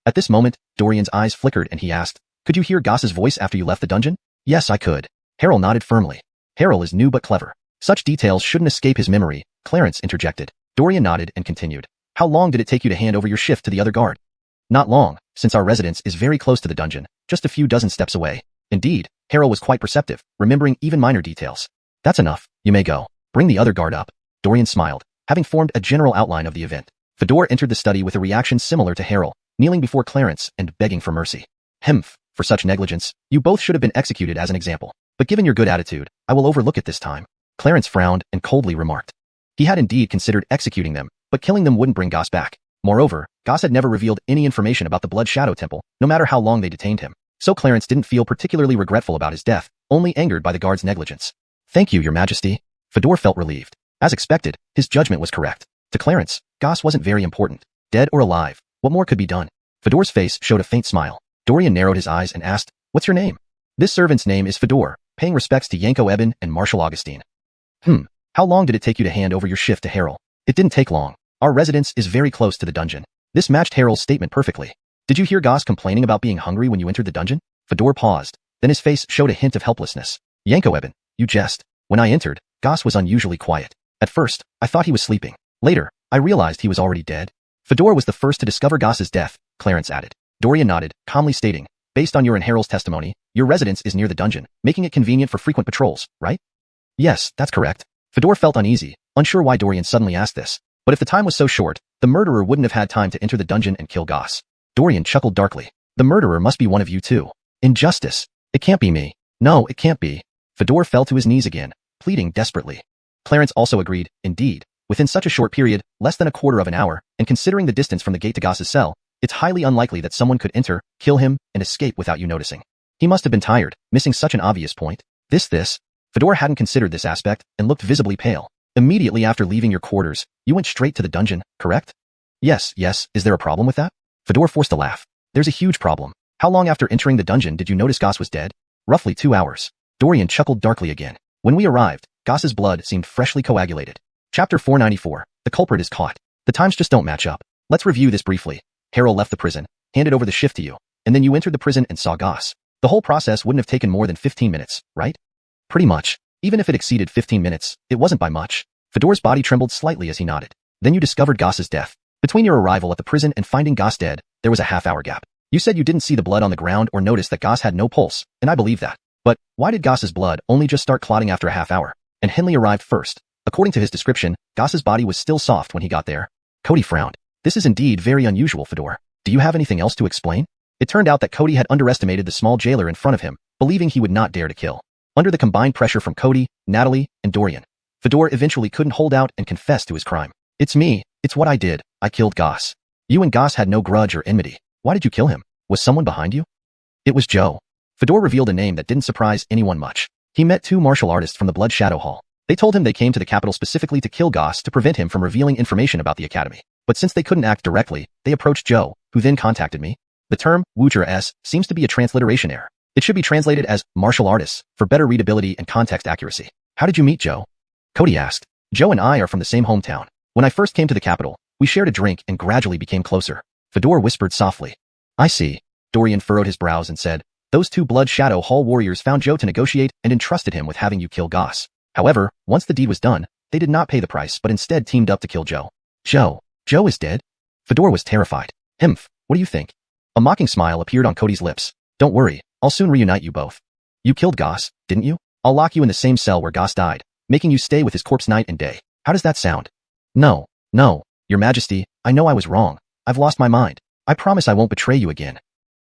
At this moment, Dorian's eyes flickered and he asked, could you hear Goss's voice after you left the dungeon? Yes, I could. Harold nodded firmly. Harold is new but clever. Such details shouldn't escape his memory, Clarence interjected. Dorian nodded and continued. How long did it take you to hand over your shift to the other guard? Not long, since our residence is very close to the dungeon, just a few dozen steps away. Indeed, Harold was quite perceptive, remembering even minor details. That's enough, you may go. Bring the other guard up. Dorian smiled, having formed a general outline of the event. Fedor entered the study with a reaction similar to Harold, kneeling before Clarence and begging for mercy. For such negligence, you both should have been executed as an example. But given your good attitude, I will overlook it this time. Clarence frowned and coldly remarked. He had indeed considered executing them, but killing them wouldn't bring Goss back. Moreover, Goss had never revealed any information about the Blood Shadow Temple, no matter how long they detained him. So Clarence didn't feel particularly regretful about his death, only angered by the guard's negligence. Thank you, your majesty. Fedor felt relieved. As expected, his judgment was correct. To Clarence, Goss wasn't very important. Dead or alive, what more could be done? Fedor's face showed a faint smile. Dorian narrowed his eyes and asked, what's your name? This servant's name is Fedor, paying respects to Yanko Eben and Marshal Augustine. How long did it take you to hand over your shift to Harold? It didn't take long. Our residence is very close to the dungeon. This matched Harold's statement perfectly. Did you hear Goss complaining about being hungry when you entered the dungeon? Fedor paused. Then his face showed a hint of helplessness. Yanko Eben, you jest. When I entered, Goss was unusually quiet. At first, I thought he was sleeping. Later, I realized he was already dead. Fedor was the first to discover Goss's death, Clarence added. Dorian nodded, calmly stating, based on your and Harold's testimony, your residence is near the dungeon, making it convenient for frequent patrols, right? Yes, that's correct. Fedor felt uneasy, unsure why Dorian suddenly asked this. But if the time was so short, the murderer wouldn't have had time to enter the dungeon and kill Goss. Dorian chuckled darkly. The murderer must be one of you two. Injustice. It can't be me. No, it can't be. Fedor fell to his knees again, pleading desperately. Clarence also agreed, indeed. Within such a short period, less than a quarter of an hour, and considering the distance from the gate to Goss's cell, it's highly unlikely that someone could enter, kill him, and escape without you noticing. He must have been tired, missing such an obvious point. This. Fedor hadn't considered this aspect, and looked visibly pale. Immediately after leaving your quarters, you went straight to the dungeon, correct? Yes, is there a problem with that? Fedor forced a laugh. There's a huge problem. How long after entering the dungeon did you notice Goss was dead? Roughly 2 hours. Dorian chuckled darkly again. When we arrived, Goss's blood seemed freshly coagulated. Chapter 494. The culprit is caught. The times just don't match up. Let's review this briefly. Harold left the prison, handed over the shift to you, and then you entered the prison and saw Goss. The whole process wouldn't have taken more than 15 minutes, right? Pretty much. Even if it exceeded 15 minutes, it wasn't by much. Fedor's body trembled slightly as he nodded. Then you discovered Goss's death. Between your arrival at the prison and finding Goss dead, there was a half-hour gap. You said you didn't see the blood on the ground or notice that Goss had no pulse, and I believe that. But why did Goss's blood only just start clotting after a half hour? And Henley arrived first. According to his description, Goss's body was still soft when he got there. Cody frowned. This is indeed very unusual, Fedor. Do you have anything else to explain? It turned out that Cody had underestimated the small jailer in front of him, believing he would not dare to kill. Under the combined pressure from Cody, Natalie, and Dorian, Fedor eventually couldn't hold out and confessed to his crime. It's me. It's what I did. I killed Goss. You and Goss had no grudge or enmity. Why did you kill him? Was someone behind you? It was Joe. Fedor revealed a name that didn't surprise anyone much. He met 2 martial artists from the Blood Shadow Hall. They told him they came to the capital specifically to kill Goss to prevent him from revealing information about the academy. But since they couldn't act directly, they approached Joe, who then contacted me. The term, Wucher S, seems to be a transliteration error. It should be translated as martial artists, for better readability and context accuracy. How did you meet Joe? Cody asked. Joe and I are from the same hometown. When I first came to the capital, we shared a drink and gradually became closer. Fedor whispered softly. I see. Dorian furrowed his brows and said, those 2 Blood Shadow Hall warriors found Joe to negotiate and entrusted him with having you kill Goss. However, once the deed was done, they did not pay the price but instead teamed up to kill Joe. Joe is dead? Fedor was terrified. Himph, what do you think? A mocking smile appeared on Cody's lips. Don't worry, I'll soon reunite you both. You killed Goss, didn't you? I'll lock you in the same cell where Goss died, making you stay with his corpse night and day. How does that sound? No, Your Majesty, I know I was wrong. I've lost my mind. I promise I won't betray you again.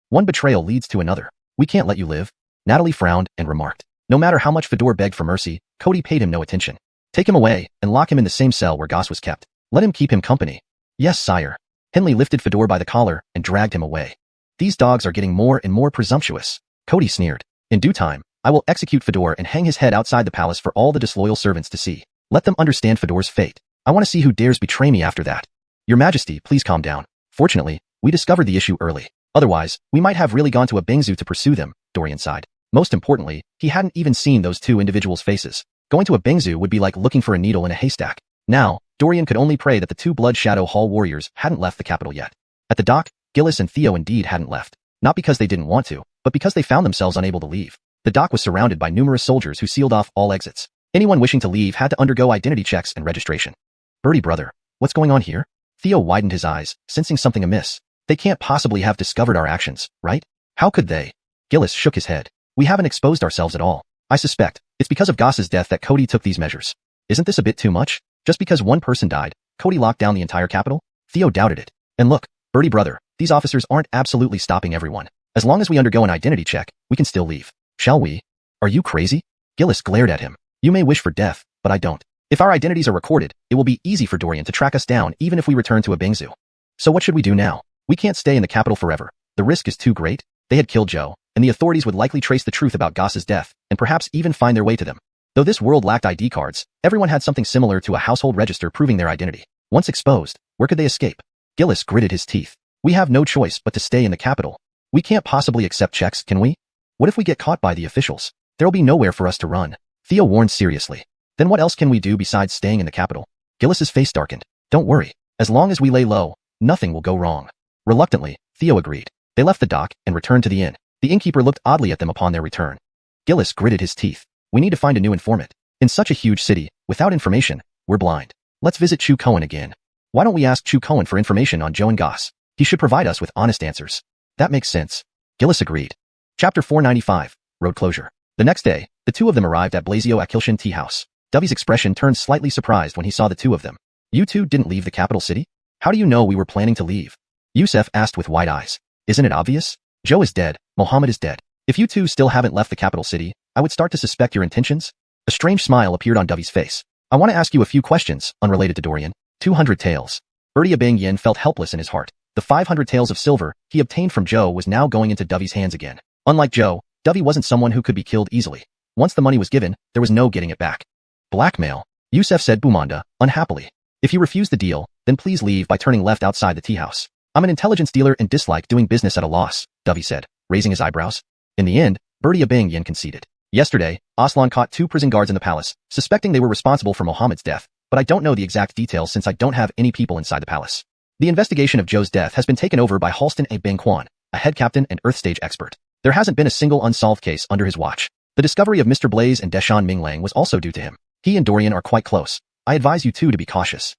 One betrayal leads to another. We can't let you live. Natalie frowned and remarked. No matter how much Fedor begged for mercy, Cody paid him no attention. Take him away and lock him in the same cell where Goss was kept. Let him keep him company. Yes, sire. Henley lifted Fedor by the collar and dragged him away. These dogs are getting more and more presumptuous. Cody sneered. In due time, I will execute Fedor and hang his head outside the palace for all the disloyal servants to see. Let them understand Fedor's fate. I want to see who dares betray me after that. Your Majesty, please calm down. Fortunately, we discovered the issue early. Otherwise, we might have really gone to a Bingzu to pursue them, Dorian sighed. Most importantly, he hadn't even seen those 2 individuals' faces. Going to a Bingzu would be like looking for a needle in a haystack. Now, Dorian could only pray that the 2 Blood Shadow Hall warriors hadn't left the capital yet. At the dock, Gillis and Theo indeed hadn't left. Not because they didn't want to, but because they found themselves unable to leave. The dock was surrounded by numerous soldiers who sealed off all exits. Anyone wishing to leave had to undergo identity checks and registration. Birdie brother, what's going on here? Theo widened his eyes, sensing something amiss. They can't possibly have discovered our actions, right? How could they? Gillis shook his head. We haven't exposed ourselves at all. I suspect it's because of Goss's death that Cody took these measures. Isn't this a bit too much? Just because one person died, Cody locked down the entire capital? Theo doubted it. And look, Birdie brother, these officers aren't absolutely stopping everyone. As long as we undergo an identity check, we can still leave. Shall we? Are you crazy? Gillis glared at him. You may wish for death, but I don't. If our identities are recorded, it will be easy for Dorian to track us down even if we return to a Bingzu. So what should we do now? We can't stay in the capital forever. The risk is too great. They had killed Joe, and the authorities would likely trace the truth about Goss's death, and perhaps even find their way to them. Though this world lacked ID cards, everyone had something similar to a household register proving their identity. Once exposed, where could they escape? Gillis gritted his teeth. We have no choice but to stay in the capital. We can't possibly accept checks, can we? What if we get caught by the officials? There'll be nowhere for us to run. Theo warned seriously. Then what else can we do besides staying in the capital? Gillis's face darkened. Don't worry. As long as we lay low, nothing will go wrong. Reluctantly, Theo agreed. They left the dock and returned to the inn. The innkeeper looked oddly at them upon their return. Gillis gritted his teeth. We need to find a new informant. In such a huge city, without information, we're blind. Let's visit Chu Cohen again. Why don't we ask Chu Cohen for information on Joe and Goss? He should provide us with honest answers. That makes sense. Gillis agreed. Chapter 495, Road Closure. The next day, the two of them arrived at Blasio Akilshan Tea House. Dovey's expression turned slightly surprised when he saw the two of them. You two didn't leave the capital city? How do you know we were planning to leave? Yusef asked with wide eyes. Isn't it obvious? Joe is dead, Mohammed is dead. If you two still haven't left the capital city, I would start to suspect your intentions. A strange smile appeared on Dovey's face. I want to ask you a few questions, unrelated to Dorian. 200 taels. Bertia Bang Yin felt helpless in his heart. The 500 taels of silver he obtained from Joe was now going into Dovey's hands again. Unlike Joe, Dovey wasn't someone who could be killed easily. Once the money was given, there was no getting it back. Blackmail, Yusef said Bumanda, unhappily. If you refuse the deal, then please leave by turning left outside the tea house. I'm an intelligence dealer and dislike doing business at a loss, Dovey said, raising his eyebrows. In the end, Bertia Bang Yin conceded. Yesterday, Aslan caught 2 prison guards in the palace, suspecting they were responsible for Mohammed's death, but I don't know the exact details since I don't have any people inside the palace. The investigation of Joe's death has been taken over by Halston A. Bang Quan, a head captain and Earth stage expert. There hasn't been a single unsolved case under his watch. The discovery of Mr. Blaze and Deshawn Minglang was also due to him. He and Dorian are quite close. I advise you two to be cautious.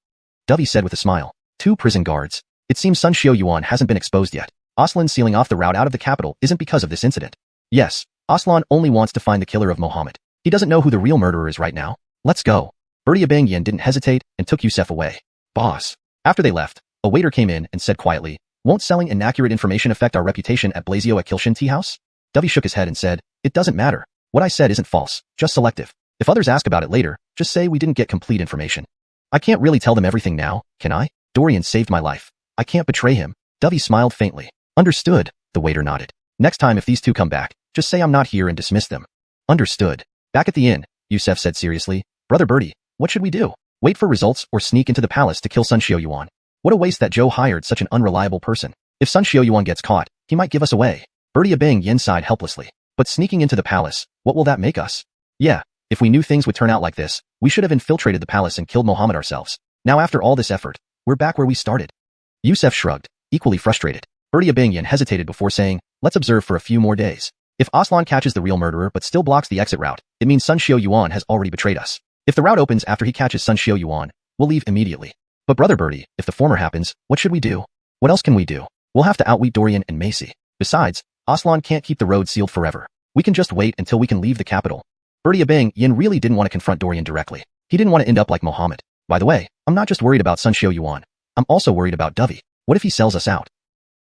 Dovey said with a smile. 2 prison guards. It seems Sun Xiao Yuan hasn't been exposed yet. Aslan sealing off the route out of the capital isn't because of this incident. Yes, Aslan only wants to find the killer of Mohammed. He doesn't know who the real murderer is right now. Let's go. Bertia Bang Yin didn't hesitate and took Yusef away. Boss. After they left, a waiter came in and said quietly, won't selling inaccurate information affect our reputation at Blasio Akilshan Tea House? Dovey shook his head and said, it doesn't matter. What I said isn't false, just selective. If others ask about it later, just say we didn't get complete information. I can't really tell them everything now, can I? Dorian saved my life. I can't betray him. Dovey smiled faintly. Understood, the waiter nodded. Next time if these two come back, just say I'm not here and dismiss them. Understood. Back at the inn, Yusef said seriously, Brother Bertie, what should we do? Wait for results or sneak into the palace to kill Sun Xiao Yuan? What a waste that Joe hired such an unreliable person. If Sun Xiao Yuan gets caught, he might give us away. Bertia Bang Yin sighed helplessly. But sneaking into the palace, what will that make us? Yeah, if we knew things would turn out like this, we should have infiltrated the palace and killed Mohammed ourselves. Now after all this effort, we're back where we started. Yusef shrugged, equally frustrated. Bertia Bang Yin hesitated before saying, let's observe for a few more days. If Aslan catches the real murderer but still blocks the exit route, it means Sun Xiao Yuan has already betrayed us. If the route opens after he catches Sun Xiao Yuan, we'll leave immediately. But Brother Bertie, if the former happens, what should we do? What else can we do? We'll have to outwit Dorian and Macy. Besides, Aslan can't keep the road sealed forever. We can just wait until we can leave the capital. Bertia Bang Yin really didn't want to confront Dorian directly. He didn't want to end up like Mohammed. By the way, I'm not just worried about Sun Xiao Yuan. I'm also worried about Dovey. What if he sells us out?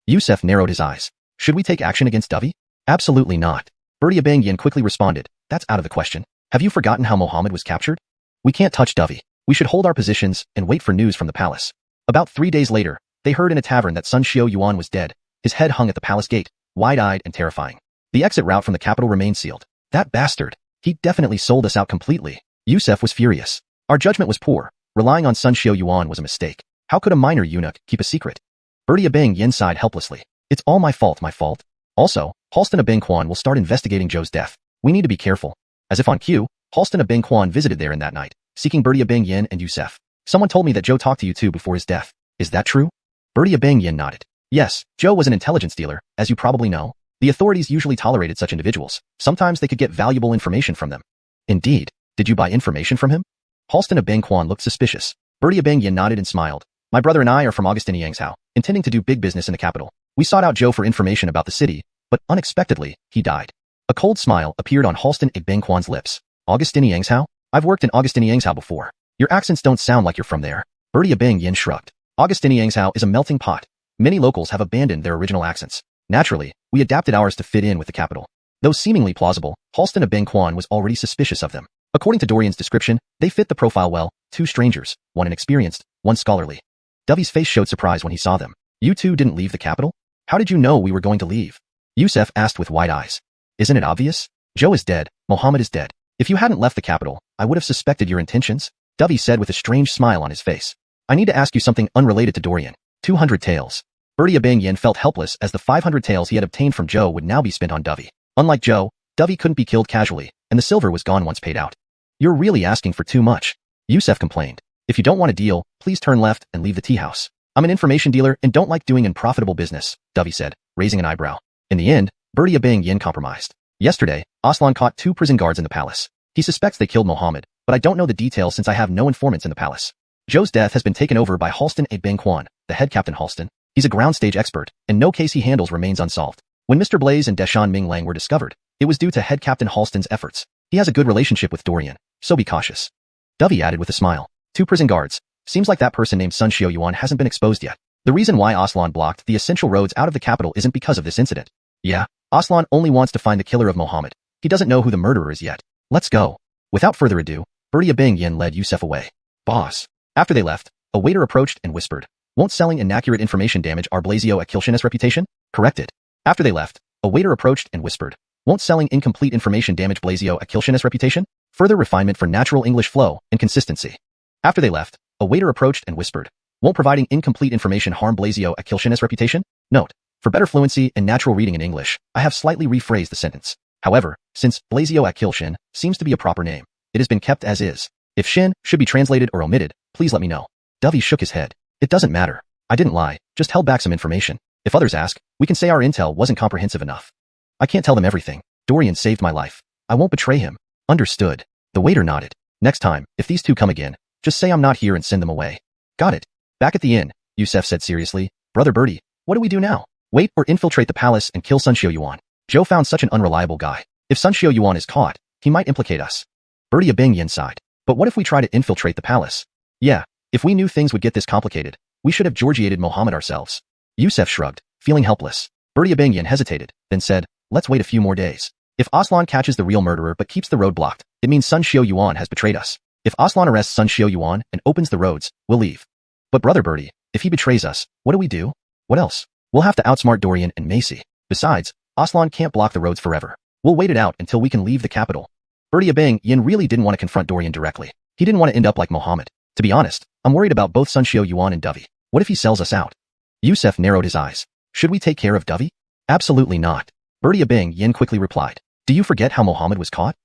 Yusef narrowed his eyes. Should we take action against Dovey? Absolutely not. Bertia Bang Yin quickly responded, that's out of the question. Have you forgotten how Mohammed was captured? We can't touch Dovey. We should hold our positions and wait for news from the palace. About 3 days later, they heard in a tavern that Sun Xiao Yuan was dead. His head hung at the palace gate, wide-eyed and terrifying. The exit route from the capital remained sealed. That bastard. He definitely sold us out completely. Yusef was furious. Our judgment was poor. Relying on Sun Xiao Yuan was a mistake. How could a minor eunuch keep a secret? Bertia Bang Yin sighed helplessly. It's all my fault. Also, Halston Bang Quan will start investigating Joe's death. We need to be careful. As if on cue, Halston Bang Quan visited there in that night, seeking Bertia Bang Yin and Yusef. Someone told me that Joe talked to you two before his death. Is that true? Bertia Bang Yin nodded. Yes, Joe was an intelligence dealer, as you probably know. The authorities usually tolerated such individuals. Sometimes they could get valuable information from them. Indeed. Did you buy information from him? Halston Bang Quan looked suspicious. Bertia Bang Yin nodded and smiled. My brother and I are from Augustine Yangshao, intending to do big business in the capital. We sought out Joe for information about the city, but unexpectedly, he died. A cold smile appeared on Halston Bang Quan's lips. Augustine Yangshao? I've worked in Augustine Yangshao before. Your accents don't sound like you're from there. Bertia Bang Yin shrugged. Augustine Yangshao is a melting pot. Many locals have abandoned their original accents. Naturally, we adapted ours to fit in with the capital. Though seemingly plausible, Halston Bang Quan was already suspicious of them. According to Dorian's description, they fit the profile well, 2 strangers, one inexperienced, one scholarly. Dovey's face showed surprise when he saw them. You two didn't leave the capital? How did you know we were going to leave? Yusef asked with wide eyes. Isn't it obvious? Joe is dead, Mohammed is dead. If you hadn't left the capital, I would have suspected your intentions, Dovey said with a strange smile on his face. I need to ask you something unrelated to Dorian. 200 taels. Bertia Bang Yin felt helpless as the 500 taels he had obtained from Joe would now be spent on Dovey. Unlike Joe, Dovey couldn't be killed casually, and the silver was gone once paid out. You're really asking for too much. Yusef complained. If you don't want a deal, please turn left and leave the tea house. I'm an information dealer and don't like doing unprofitable business, Dovey said, raising an eyebrow. In the end, Bertie Abang Yin compromised. Yesterday, Aslan caught 2 prison guards in the palace. He suspects they killed Mohammed, but I don't know the details since I have no informants in the palace. Joe's death has been taken over by Halston Abang Kwan, the head captain Halston. He's a ground stage expert, and no case he handles remains unsolved. When Mr. Blaze and Deshaun Ming Lang were discovered, it was due to head captain Halston's efforts. He has a good relationship with Dorian, so be cautious. Dovey added with a smile. 2 prison guards. Seems like that person named Sun Xiao Yuan hasn't been exposed yet. The reason why Aslan blocked the essential roads out of the capital isn't because of this incident. Yeah, Aslan only wants to find the killer of Mohammed. He doesn't know who the murderer is yet. Let's go. Without further ado, Bertie Abang Yin led Yusef away. Boss. After they left, a waiter approached and whispered, won't selling inaccurate information damage our Blasio Akilshin's reputation? Corrected. After they left, a waiter approached and whispered, won't selling incomplete information damage Blasio Akilshin's reputation? Further refinement for natural English flow and consistency. After they left, a waiter approached and whispered, won't providing incomplete information harm Blasio Akilshin's reputation? Note, for better fluency and natural reading in English, I have slightly rephrased the sentence. However, since Blasio Akilshin seems to be a proper name, it has been kept as is. If Shin should be translated or omitted, please let me know. Dovey shook his head. It doesn't matter. I didn't lie, just held back some information. If others ask, we can say our intel wasn't comprehensive enough. I can't tell them everything. Dorian saved my life. I won't betray him. Understood. The waiter nodded. Next time, if these 2 come again, just say I'm not here and send them away. Got it. Back at the inn, Yusef said seriously, Brother Bertie, what do we do now? Wait or infiltrate the palace and kill Sun Xiao Yuan. Joe found such an unreliable guy. If Sun Xiao Yuan is caught, he might implicate us. Bertie Abang Yin sighed. But what if we try to infiltrate the palace? Yeah, if we knew things would get this complicated, we should have Georgiated Mohammed ourselves. Yusef shrugged, feeling helpless. Bertie Abang Yin hesitated, then said, let's wait a few more days. If Aslan catches the real murderer but keeps the road blocked, it means Sun Xiao Yuan has betrayed us. If Aslan arrests Sun Xiao Yuan and opens the roads, we'll leave. But Brother Bertie, if he betrays us, what do we do? What else? We'll have to outsmart Dorian and Macy. Besides, Aslan can't block the roads forever. We'll wait it out until we can leave the capital. Bertie Abang Yin really didn't want to confront Dorian directly. He didn't want to end up like Mohammed. To be honest, I'm worried about both Sun Xiao Yuan and Dovey. What if he sells us out? Yusef narrowed his eyes. Should we take care of Dovey? Absolutely not. Bertie Abang Yin quickly replied. Do you forget how Mohammed was caught?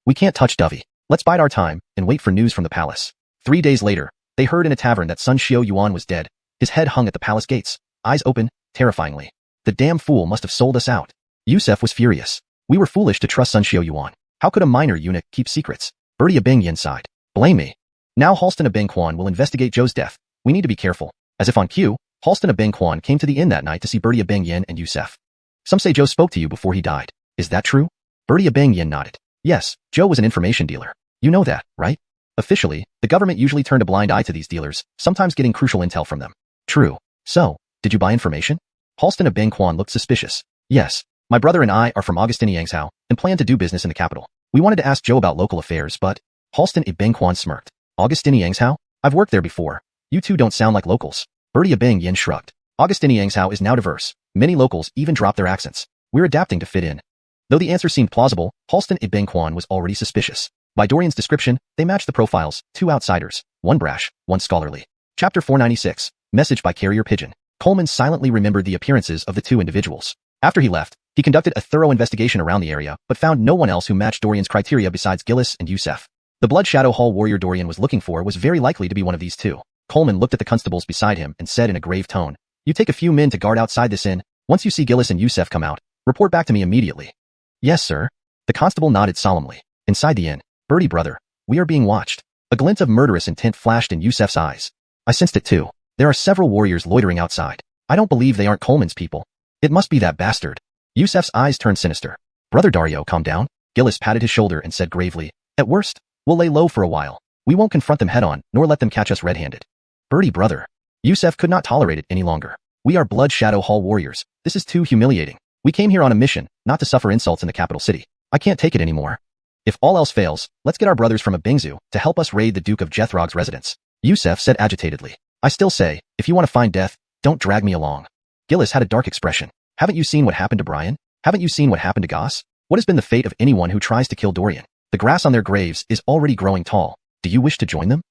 We can't touch Dovey. Let's bide our time and wait for news from the palace. 3 days later, they heard in a tavern that Sun Xiao Yuan was dead. His head hung at the palace gates, eyes open, terrifyingly. The damn fool must have sold us out. Yusef was furious. We were foolish to trust Sun Xiao Yuan. How could a minor eunuch keep secrets? Bertie Abang Yin sighed. Blame me. Now Halston Abang Kwan will investigate Joe's death. We need to be careful. As if on cue, Halston Abang Kwan came to the inn that night to see Bertie Abang Yin and Yusef. Some say Joe spoke to you before he died. Is that true? Bertie Abang Yin nodded. Yes, Joe was an information dealer. You know that, right? Officially, the government usually turned a blind eye to these dealers, sometimes getting crucial intel from them. True. So, did you buy information? Halston Abang Kwan looked suspicious. Yes. My brother and I are from Augustini Yangzhou and plan to do business in the capital. We wanted to ask Joe about local affairs, but... Halston Abang Kwan smirked. Augustini Yangzhou? I've worked there before. You 2 don't sound like locals. Bertie Abang Yin shrugged. Augustini Yangzhou is now diverse. Many locals even drop their accents. We're adapting to fit in. Though the answer seemed plausible, Halston Abang Kwan was already suspicious. By Dorian's description, they matched the profiles, 2 outsiders, 1 brash, 1 scholarly. Chapter 496, Message by Carrier Pigeon. Coleman silently remembered the appearances of the 2 individuals. After he left, he conducted a thorough investigation around the area, but found no one else who matched Dorian's criteria besides Gillis and Yusef. The Blood Shadow Hall warrior Dorian was looking for was very likely to be one of these 2. Coleman looked at the constables beside him and said in a grave tone, You take a few men to guard outside this inn. Once you see Gillis and Yusef come out, report back to me immediately. Yes, sir. The constable nodded solemnly. Inside the inn, Bertie brother, we are being watched. A glint of murderous intent flashed in Yusef's eyes. I sensed it too. There are several warriors loitering outside. I don't believe they aren't Coleman's people. It must be that bastard. Yusef's eyes turned sinister. Brother Dario, calm down. Gillis patted his shoulder and said gravely, At worst, we'll lay low for a while. We won't confront them head on, nor let them catch us red-handed. Bertie brother. Yusef could not tolerate it any longer. We are Blood Shadow Hall warriors. This is too humiliating. We came here on a mission, not to suffer insults in the capital city. I can't take it anymore. If all else fails, let's get our brothers from Abingzu to help us raid the Duke of Jethrog's residence. Yusef said agitatedly. I still say, if you want to find death, don't drag me along. Gillis had a dark expression. Haven't you seen what happened to Brian? Haven't you seen what happened to Goss? What has been the fate of anyone who tries to kill Dorian? The grass on their graves is already growing tall. Do you wish to join them?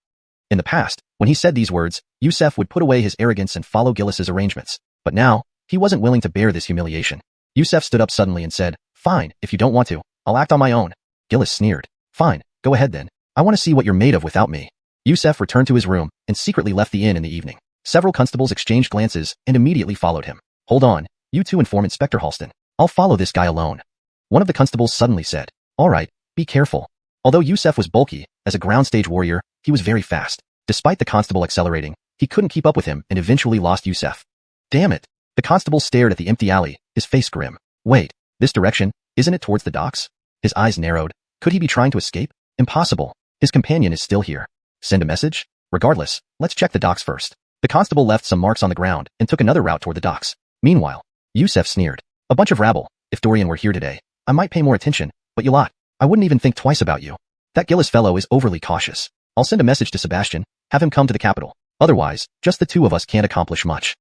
In the past, when he said these words, Yusef would put away his arrogance and follow Gillis's arrangements. But now, he wasn't willing to bear this humiliation. Yusef stood up suddenly and said, Fine, if you don't want to, I'll act on my own. Gillis sneered. Fine, go ahead then. I want to see what you're made of without me. Yusef returned to his room and secretly left the inn in the evening. Several constables exchanged glances and immediately followed him. Hold on, you two inform Inspector Halston. I'll follow this guy alone. One of the constables suddenly said. All right, be careful. Although Yusef was bulky, as a ground stage warrior, he was very fast. Despite the constable accelerating, he couldn't keep up with him and eventually lost Yusef. Damn it. The constable stared at the empty alley, his face grim. Wait, this direction, isn't it towards the docks? His eyes narrowed. Could he be trying to escape? Impossible. His companion is still here. Send a message? Regardless, let's check the docks first. The constable left some marks on the ground and took another route toward the docks. Meanwhile, Yusef sneered. A bunch of rabble. If Dorian were here today, I might pay more attention, but you lot, I wouldn't even think twice about you. That Gillis fellow is overly cautious. I'll send a message to Sebastian, have him come to the capital. Otherwise, just the two of us can't accomplish much.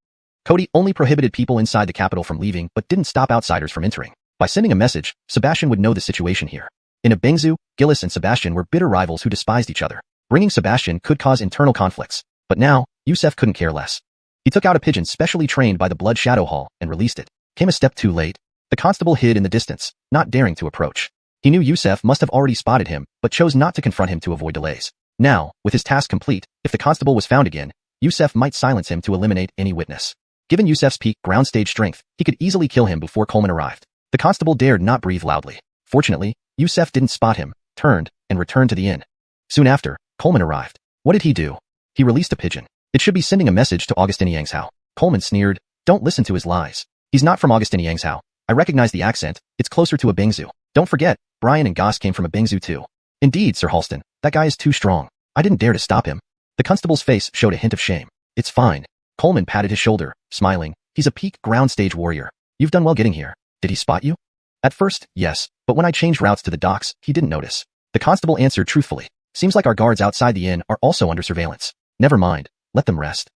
Cody only prohibited people inside the capital from leaving but didn't stop outsiders from entering. By sending a message, Sebastian would know the situation here. In Ebengzu, Gillis and Sebastian were bitter rivals who despised each other. Bringing Sebastian could cause internal conflicts. But now, Yusef couldn't care less. He took out a pigeon specially trained by the Blood Shadow Hall and released it. Came a step too late. The constable hid in the distance, not daring to approach. He knew Yusef must have already spotted him, but chose not to confront him to avoid delays. Now, with his task complete, if the constable was found again, Yusef might silence him to eliminate any witness. Given Yusef's peak ground stage strength, he could easily kill him before Coleman arrived. The constable dared not breathe loudly. Fortunately, Yusef didn't spot him, turned, and returned to the inn. Soon after, Coleman arrived. What did he do? He released a pigeon. It should be sending a message to Augustin Yangshao. Coleman sneered. Don't listen to his lies. He's not from Augustin Yangshao. I recognize the accent. It's closer to Ebengzu. Don't forget, Brian and Goss came from Ebengzu too. Indeed, Sir Halston, that guy is too strong. I didn't dare to stop him. The constable's face showed a hint of shame. It's fine. Coleman patted his shoulder, smiling. He's a peak ground stage warrior. You've done well getting here. Did he spot you? At first, yes, but when I changed routes to the docks, he didn't notice. The constable answered truthfully. Seems like our guards outside the inn are also under surveillance. Never mind. Let them rest.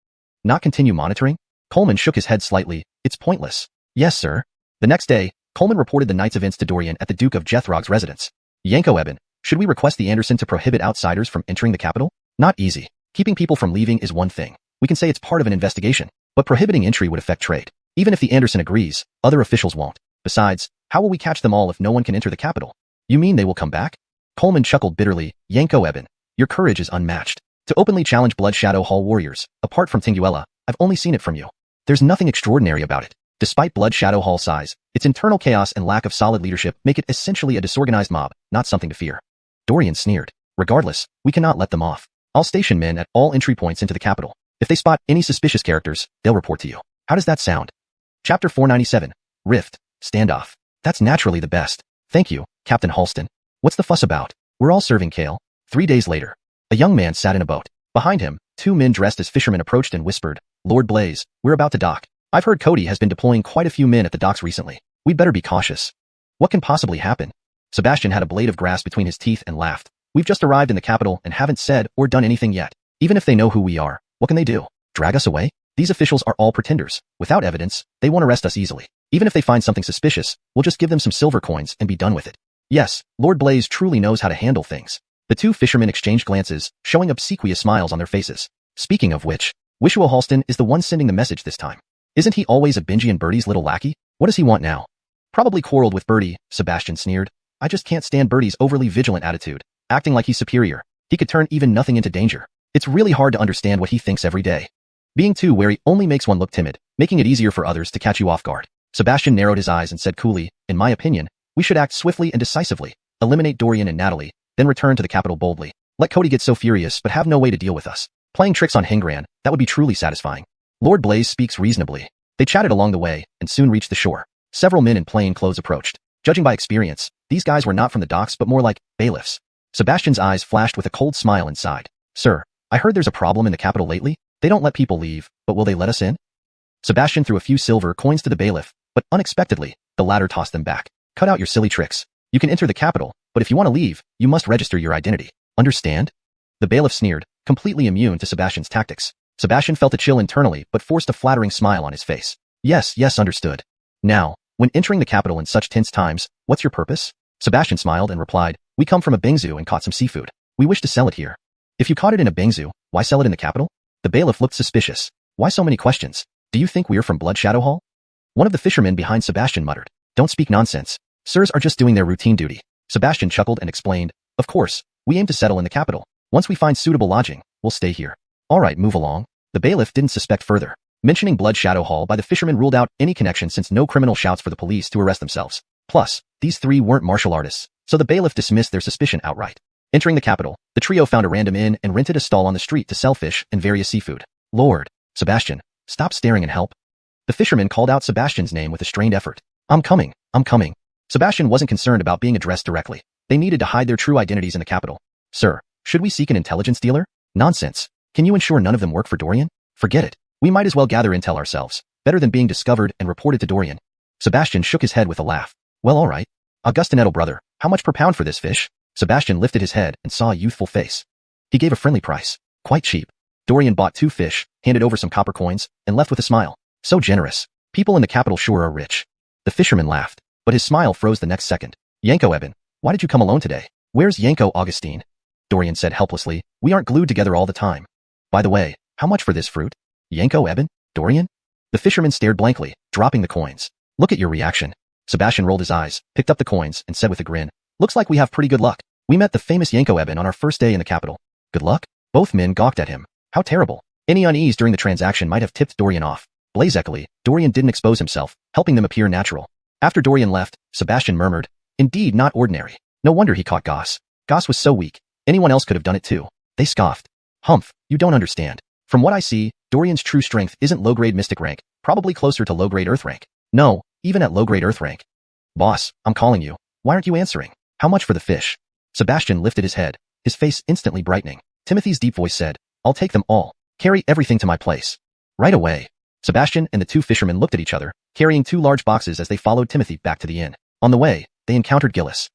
Not continue monitoring? Coleman shook his head slightly. It's pointless. Yes, sir. The next day, Coleman reported the night's events to Dorian at the Duke of Jethrog's residence. Yanko Eben, should we request the Anderson to prohibit outsiders from entering the capital? Not easy. Keeping people from leaving is one thing. We can say it's part of an investigation, but prohibiting entry would affect trade. Even if the Anderson agrees, other officials won't. Besides, how will we catch them all if no one can enter the capital? You mean they will come back? Coleman chuckled bitterly. Yanko Eben, your courage is unmatched. To openly challenge Blood Shadow Hall warriors, apart from Tinguela, I've only seen it from you. There's nothing extraordinary about it. Despite Blood Shadow Hall size, its internal chaos and lack of solid leadership make it essentially a disorganized mob, not something to fear. Dorian sneered. Regardless, we cannot let them off. I'll station men at all entry points into the capital. If they spot any suspicious characters, they'll report to you. How does that sound? Chapter 497. Rift. Standoff. That's naturally the best. Thank you, Captain Halston. What's the fuss about? We're all serving kale. 3 days later. A young man sat in a boat. Behind him, 2 men dressed as fishermen approached and whispered, Lord Blaze, we're about to dock. I've heard Cody has been deploying quite a few men at the docks recently. We'd better be cautious. What can possibly happen? Sebastian had a blade of grass between his teeth and laughed. We've just arrived in the capital and haven't said or done anything yet. Even if they know who we are, what can they do? Drag us away? These officials are all pretenders. Without evidence, they won't arrest us easily. Even if they find something suspicious, we'll just give them some silver coins and be done with it. Yes, Lord Blaze truly knows how to handle things. The 2 fishermen exchanged glances, showing obsequious smiles on their faces. Speaking of which, Wishuo Halston is the one sending the message this time. Isn't he always a Benji and Birdie's little lackey? What does he want now? Probably quarreled with Birdie, Sebastian sneered. I just can't stand Birdie's overly vigilant attitude, acting like he's superior. He could turn even nothing into danger. It's really hard to understand what he thinks every day. Being too wary only makes one look timid, making it easier for others to catch you off guard. Sebastian narrowed his eyes and said coolly, in my opinion, we should act swiftly and decisively, eliminate Dorian and Natalie, then return to the capital boldly. Let Cody get so furious but have no way to deal with us. Playing tricks on Hengran, that would be truly satisfying. Lord Blaze speaks reasonably. They chatted along the way and soon reached the shore. Several men in plain clothes approached. Judging by experience, these guys were not from the docks but more like bailiffs. Sebastian's eyes flashed with a cold smile and sighed. Sir, I heard there's a problem in the capital lately. They don't let people leave, but will they let us in? Sebastian threw a few silver coins to the bailiff, but unexpectedly, the latter tossed them back. Cut out your silly tricks. You can enter the capital, but if you want to leave, you must register your identity. Understand? The bailiff sneered, completely immune to Sebastian's tactics. Sebastian felt a chill internally but forced a flattering smile on his face. Yes, understood. Now, when entering the capital in such tense times, what's your purpose? Sebastian smiled and replied, we come from a Bengzu and caught some seafood. We wish to sell it here. If you caught it in a Bengzu, why sell it in the capital? The bailiff looked suspicious. Why so many questions? Do you think we're from Blood Shadow Hall? One of the fishermen behind Sebastian muttered. Don't speak nonsense. Sirs are just doing their routine duty. Sebastian chuckled and explained, of course, We aim to settle in the capital. Once we find suitable lodging, we'll stay here. All right, move along. The bailiff didn't suspect further. Mentioning Blood Shadow Hall by the fisherman ruled out any connection since no criminal shouts for the police to arrest themselves. Plus, these three weren't martial artists, so the bailiff dismissed their suspicion outright. Entering the capital, the trio found a random inn and rented a stall on the street to sell fish and various seafood. Lord, Sebastian, stop staring and help. The fisherman called out Sebastian's name with a strained effort. I'm coming. Sebastian wasn't concerned about being addressed directly. They needed to hide their true identities in the capital. Sir, should we seek an intelligence dealer? Nonsense. Can you ensure none of them work for Dorian? Forget it. We might as well gather intel ourselves. Better than being discovered and reported to Dorian. Sebastian shook his head with a laugh. Well, all right. Augustinetto brother, how much per pound for this fish? Sebastian lifted his head and saw a youthful face. He gave a friendly price. Quite cheap. Dorian bought 2 fish, handed over some copper coins, and left with a smile. So generous. People in the capital sure are rich. The fisherman laughed, but his smile froze the next second. Yanko Eben, why did you come alone today? Where's Yanko Augustine? Dorian said helplessly. We aren't glued together all the time. By the way, how much for this fruit? Yanko Eben? Dorian? The fisherman stared blankly, dropping the coins. Look at your reaction. Sebastian rolled his eyes, picked up the coins, and said with a grin. Looks like we have pretty good luck. We met the famous Yanko Eben on our first day in the capital. Good luck? Both men gawked at him. How terrible. Any unease during the transaction might have tipped Dorian off. Blazekily, Dorian didn't expose himself, helping them appear natural. After Dorian left, Sebastian murmured, indeed not ordinary. No wonder he caught Goss. Goss was so weak. Anyone else could have done it too. They scoffed. Humph, you don't understand. From what I see, Dorian's true strength isn't low-grade mystic rank, probably closer to low-grade earth rank. No, even at low-grade earth rank. Boss, I'm calling you. Why aren't you answering? How much for the fish? Sebastian lifted his head, his face instantly brightening. Timothy's deep voice said, I'll take them all. Carry everything to my place. Right away. Sebastian and the 2 fishermen looked at each other, carrying 2 large boxes as they followed Timothy back to the inn. On the way, they encountered Gillis.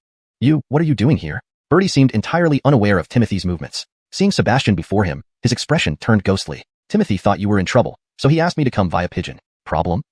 What are you doing here? Bertie seemed entirely unaware of Timothy's movements. Seeing Sebastian before him, his expression turned ghostly. Timothy thought you were in trouble, so he asked me to come via pigeon. Problem?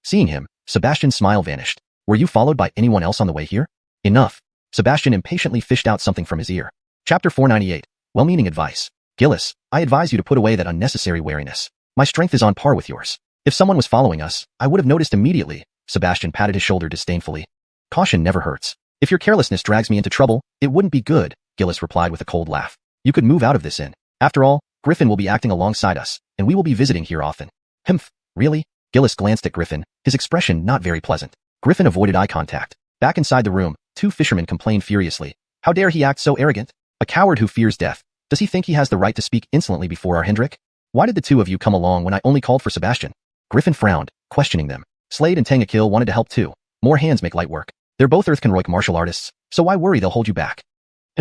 Seeing him, Sebastian's smile vanished. Were you followed by anyone else on the way here? Enough. Sebastian impatiently fished out something from his ear. Chapter 498. Well-meaning advice. Gillis, I advise you to put away that unnecessary wariness. My strength is on par with yours. If someone was following us, I would have noticed immediately. Sebastian patted his shoulder disdainfully. Caution never hurts. If your carelessness drags me into trouble, it wouldn't be good, Gillis replied with a cold laugh. You could move out of this inn. After all, Griffin will be acting alongside us, and we will be visiting here often. Humph, really? Gillis glanced at Griffin, his expression not very pleasant. Griffin avoided eye contact. Back inside the room, 2 fishermen complained furiously. How dare he act so arrogant? A coward who fears death. Does he think he has the right to speak insolently before our Hendrik? Why did the 2 of you come along when I only called for Sebastian? Griffin frowned, questioning them. Slade and Tangakil wanted to help too. More hands make light work. They're both Earthconroik martial artists, so why worry they'll hold you back?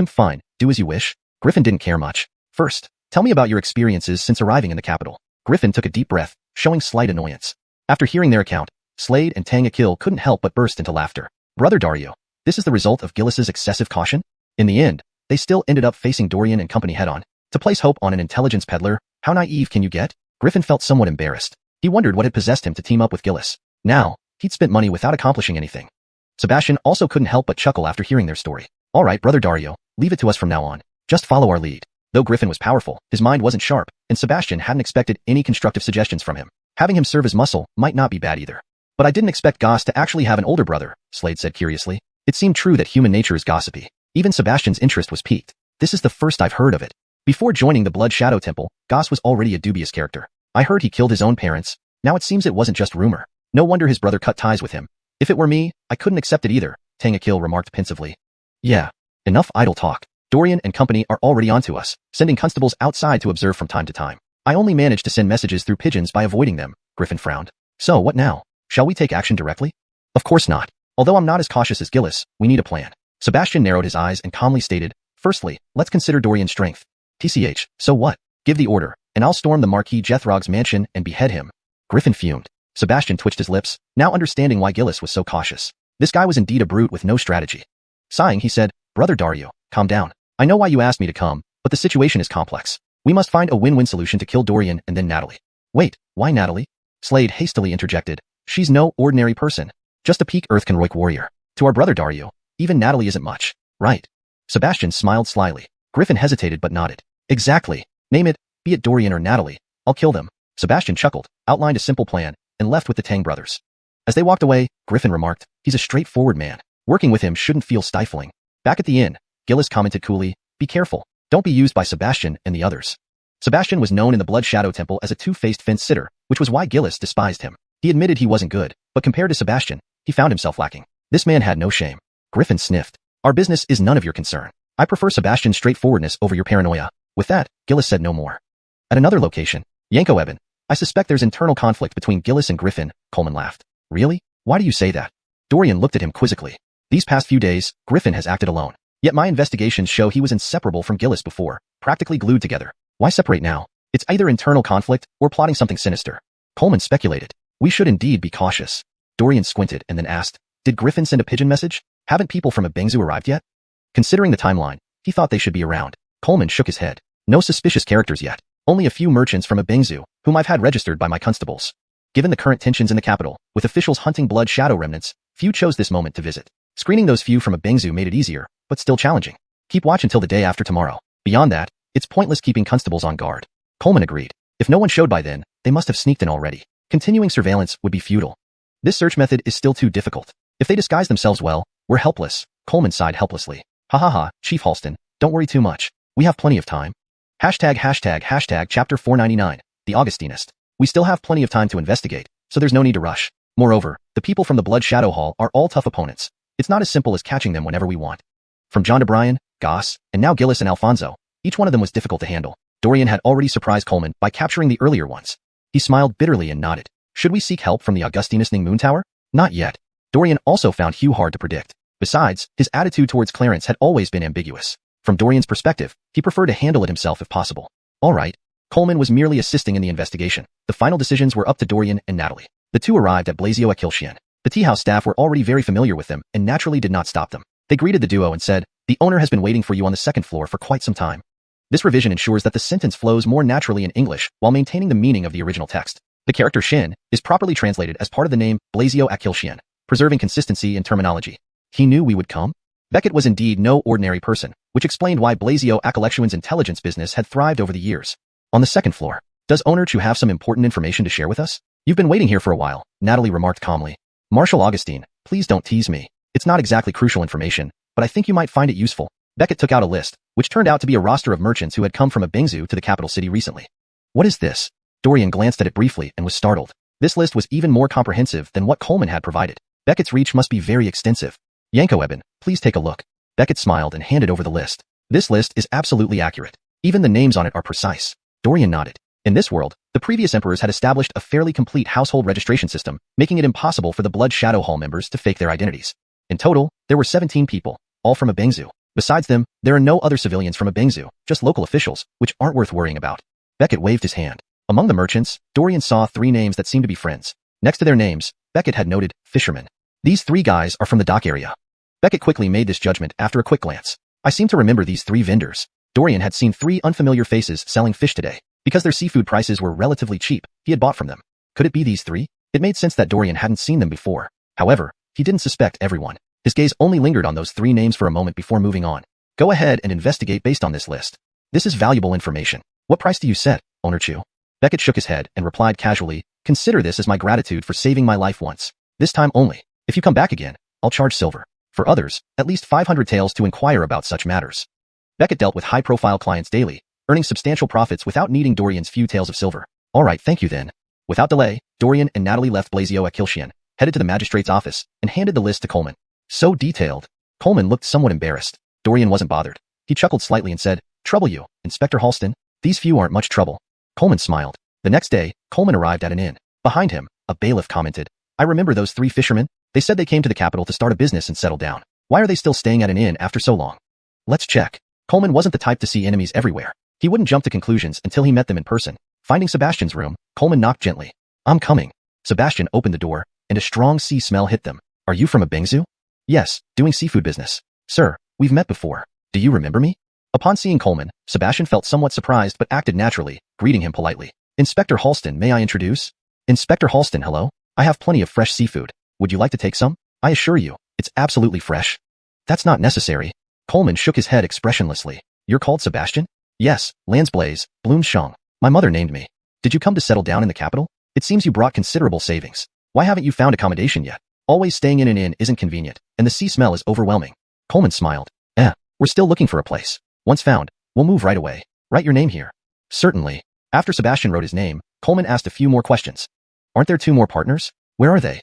Fine, do as you wish. Griffin didn't care much. First, tell me about your experiences since arriving in the capital. Griffin took a deep breath, showing slight annoyance. After hearing their account, Slade and Tangakil couldn't help but burst into laughter. Brother Dario, this is the result of Gillis's excessive caution? In the end, they still ended up facing Dorian and company head-on. To place hope on an intelligence peddler, how naive can you get? Griffin felt somewhat embarrassed. He wondered what had possessed him to team up with Gillis. Now, he'd spent money without accomplishing anything. Sebastian also couldn't help but chuckle after hearing their story. All right, Brother Dario, leave it to us from now on. Just follow our lead. Though Griffin was powerful, his mind wasn't sharp, and Sebastian hadn't expected any constructive suggestions from him. Having him serve as muscle might not be bad either. But I didn't expect Goss to actually have an older brother, Slade said curiously. It seemed true that human nature is gossipy. Even Sebastian's interest was piqued. This is the first I've heard of it. Before joining the Blood Shadow Temple, Goss was already a dubious character. I heard he killed his own parents. Now it seems it wasn't just rumor. No wonder his brother cut ties with him. If it were me, I couldn't accept it either, Tangakil remarked pensively. Yeah, enough idle talk. Dorian and company are already onto us, sending constables outside to observe from time to time. I only managed to send messages through pigeons by avoiding them, Griffin frowned. So what now? Shall we take action directly? Of course not. Although I'm not as cautious as Gillis, we need a plan. Sebastian narrowed his eyes and calmly stated, firstly, let's consider Dorian's strength. TCH, so what? Give the order, and I'll storm the Marquis Jethrog's mansion and behead him. Griffin fumed. Sebastian twitched his lips, now understanding why Gillis was so cautious. This guy was indeed a brute with no strategy. Sighing, he said, Brother Dario, calm down. I know why you asked me to come, but the situation is complex. We must find a win-win solution to kill Dorian and then Natalie. Wait, why Natalie? Slade hastily interjected. She's no ordinary person. Just a peak Earthconroik warrior. To our brother Dario, even Natalie isn't much, right? Sebastian smiled slyly. Griffin hesitated but nodded. Exactly. Name it, be it Dorian or Natalie. I'll kill them. Sebastian chuckled, outlined a simple plan, and left with the Tang brothers. As they walked away, Griffin remarked, he's a straightforward man. Working with him shouldn't feel stifling. Back at the inn, Gillis commented coolly, Be careful. Don't be used by Sebastian and the others. Sebastian was known in the Blood Shadow Temple as a two-faced fence-sitter, which was why Gillis despised him. He admitted he wasn't good, but compared to Sebastian, he found himself lacking. This man had no shame. Griffin sniffed. Our business is none of your concern. I prefer Sebastian's straightforwardness over your paranoia. With that, Gillis said no more. At another location, Yanko Eben, I suspect there's internal conflict between Gillis and Griffin, Coleman laughed. Really? Why do you say that? Dorian looked at him quizzically. These past few days, Griffin has acted alone. Yet my investigations show he was inseparable from Gillis before, practically glued together. Why separate now? It's either internal conflict or plotting something sinister. Coleman speculated. We should indeed be cautious. Dorian squinted and then asked, did Griffin send a pigeon message? Haven't people from Ebengzu arrived yet? Considering the timeline, he thought they should be around. Coleman shook his head. No suspicious characters yet. Only a few merchants from Ebengzu, whom I've had registered by my constables. Given the current tensions in the capital, with officials hunting blood shadow remnants, few chose this moment to visit. Screening those few from Ebengzu made it easier, but still challenging. Keep watch until the day after tomorrow. Beyond that, it's pointless keeping constables on guard. Coleman agreed. If no one showed by then, they must have sneaked in already. Continuing surveillance would be futile. This search method is still too difficult. If they disguise themselves well, we're helpless. Coleman sighed helplessly. Ha ha ha, Chief Halston, don't worry too much. We have plenty of time. Hashtag chapter 499, the Augustinist. We still have plenty of time to investigate, so there's no need to rush. Moreover, the people from the Blood Shadow Hall are all tough opponents. It's not as simple as catching them whenever we want. From John to Brian, Goss, and now Gillis and Alfonso, each one of them was difficult to handle. Dorian had already surprised Coleman by capturing the earlier ones. He smiled bitterly and nodded. Should we seek help from the Augustinus Ning Moon Tower? Not yet. Dorian also found Hugh hard to predict. Besides, his attitude towards Clarence had always been ambiguous. From Dorian's perspective, he preferred to handle it himself if possible. All right. Coleman was merely assisting in the investigation. The final decisions were up to Dorian and Natalie. The two arrived at Blasio Akilshian. The tea house staff were already very familiar with them and naturally did not stop them. They greeted the duo and said, the owner has been waiting for you on the second floor for quite some time. This revision ensures that the sentence flows more naturally in English while maintaining the meaning of the original text. The character Shin is properly translated as part of the name Blasio Akilshian, preserving consistency in terminology. He knew we would come? Beckett was indeed no ordinary person, which explained why Blasio Akilshian's intelligence business had thrived over the years. On the second floor, does Owner Chu have some important information to share with us? You've been waiting here for a while, Natalie remarked calmly. Marshal Augustine, please don't tease me. It's not exactly crucial information, but I think you might find it useful. Beckett took out a list, which turned out to be a roster of merchants who had come from Ebengzu to the capital city recently. What is this? Dorian glanced at it briefly and was startled. This list was even more comprehensive than what Coleman had provided. Beckett's reach must be very extensive. Yanko Eben, please take a look. Beckett smiled and handed over the list. This list is absolutely accurate. Even the names on it are precise. Dorian nodded. In this world, the previous emperors had established a fairly complete household registration system, making it impossible for the Blood Shadow Hall members to fake their identities. In total, there were 17 people, all from Ebengzu. Besides them, there are no other civilians from Ebengzu, just local officials, which aren't worth worrying about. Beckett waved his hand. Among the merchants, Dorian saw 3 names that seemed to be friends. Next to their names, Beckett had noted, fishermen. These 3 guys are from the dock area. Beckett quickly made this judgment after a quick glance. I seem to remember these 3 vendors. Dorian had seen 3 unfamiliar faces selling fish today. Because their seafood prices were relatively cheap, he had bought from them. Could it be these 3? It made sense that Dorian hadn't seen them before. However, he didn't suspect everyone. His gaze only lingered on those 3 names for a moment before moving on. Go ahead and investigate based on this list. This is valuable information. What price do you set, Owner Chu? Beckett shook his head and replied casually, consider this as my gratitude for saving my life once. This time only. If you come back again, I'll charge silver. For others, at least 500 taels to inquire about such matters. Beckett dealt with high-profile clients daily, earning substantial profits without needing Dorian's few taels of silver. All right, thank you then. Without delay, Dorian and Natalie left Blasio Akilshian, headed to the magistrate's office, and handed the list to Coleman. So detailed. Coleman looked somewhat embarrassed. Dorian wasn't bothered. He chuckled slightly and said, trouble you, Inspector Halston? These few aren't much trouble. Coleman smiled. The next day, Coleman arrived at an inn. Behind him, a bailiff commented, I remember those 3 fishermen. They said they came to the capital to start a business and settle down. Why are they still staying at an inn after so long? Let's check. Coleman wasn't the type to see enemies everywhere. He wouldn't jump to conclusions until he met them in person. Finding Sebastian's room, Coleman knocked gently. I'm coming. Sebastian opened the door, and a strong sea smell hit them. Are you from Ebengzu? Yes, doing seafood business. Sir, we've met before. Do you remember me? Upon seeing Coleman, Sebastian felt somewhat surprised but acted naturally, greeting him politely. Inspector Halston, may I introduce? Inspector Halston, hello. I have plenty of fresh seafood. Would you like to take some? I assure you, it's absolutely fresh. That's not necessary. Coleman shook his head expressionlessly. You're called Sebastian? Yes, Lansblaze, Bloomshong. My mother named me. Did you come to settle down in the capital? It seems you brought considerable savings. Why haven't you found accommodation yet? Always staying in an inn isn't convenient, and the sea smell is overwhelming. Coleman smiled. We're still looking for a place. Once found, we'll move right away. Write your name here. Certainly. After Sebastian wrote his name, Coleman asked a few more questions. Aren't there 2 more partners? Where are they?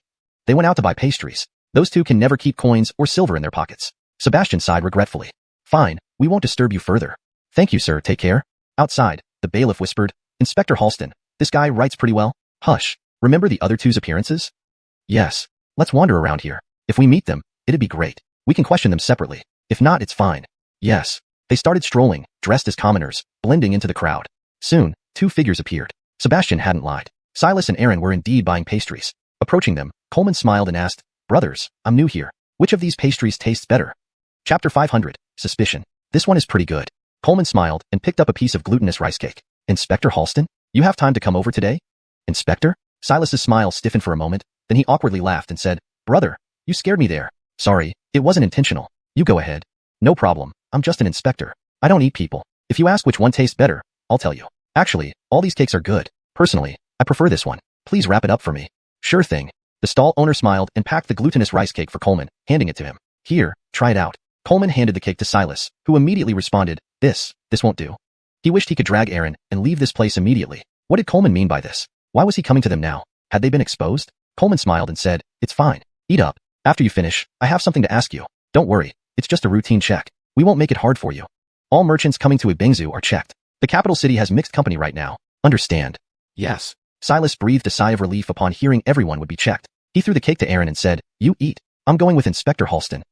They went out to buy pastries. Those 2 can never keep coins or silver in their pockets. Sebastian sighed regretfully. Fine, we won't disturb you further. Thank you, sir, take care. Outside, the bailiff whispered, Inspector Halston, this guy writes pretty well. Hush, remember the other 2's appearances? Yes. Let's wander around here. If we meet them, it'd be great. We can question them separately. If not, it's fine. Yes. They started strolling, dressed as commoners, blending into the crowd. Soon, 2 figures appeared. Sebastian hadn't lied. Silas and Aaron were indeed buying pastries. Approaching them, Coleman smiled and asked, Brothers, I'm new here. Which of these pastries tastes better? Chapter 500, Suspicion. This one is pretty good. Coleman smiled and picked up a piece of glutinous rice cake. Inspector Halston, you have time to come over today? Inspector? Silas's smile stiffened for a moment, then he awkwardly laughed and said, Brother, you scared me there. Sorry, it wasn't intentional. You go ahead. No problem, I'm just an inspector. I don't eat people. If you ask which one tastes better, I'll tell you. Actually, all these cakes are good. Personally, I prefer this one. Please wrap it up for me. Sure thing. The stall owner smiled and packed the glutinous rice cake for Coleman, handing it to him. Here, try it out. Coleman handed the cake to Silas, who immediately responded, This won't do. He wished he could drag Aaron and leave this place immediately. What did Coleman mean by this? Why was he coming to them now? Had they been exposed? Coleman smiled and said, It's fine. Eat up. After you finish, I have something to ask you. Don't worry, it's just a routine check. We won't make it hard for you. All merchants coming to Ep2 are checked. The capital city has mixed company right now. Understand? Yes. Silas breathed a sigh of relief upon hearing everyone would be checked. He threw the cake to Aaron and said, You eat. I'm going with Inspector Halston.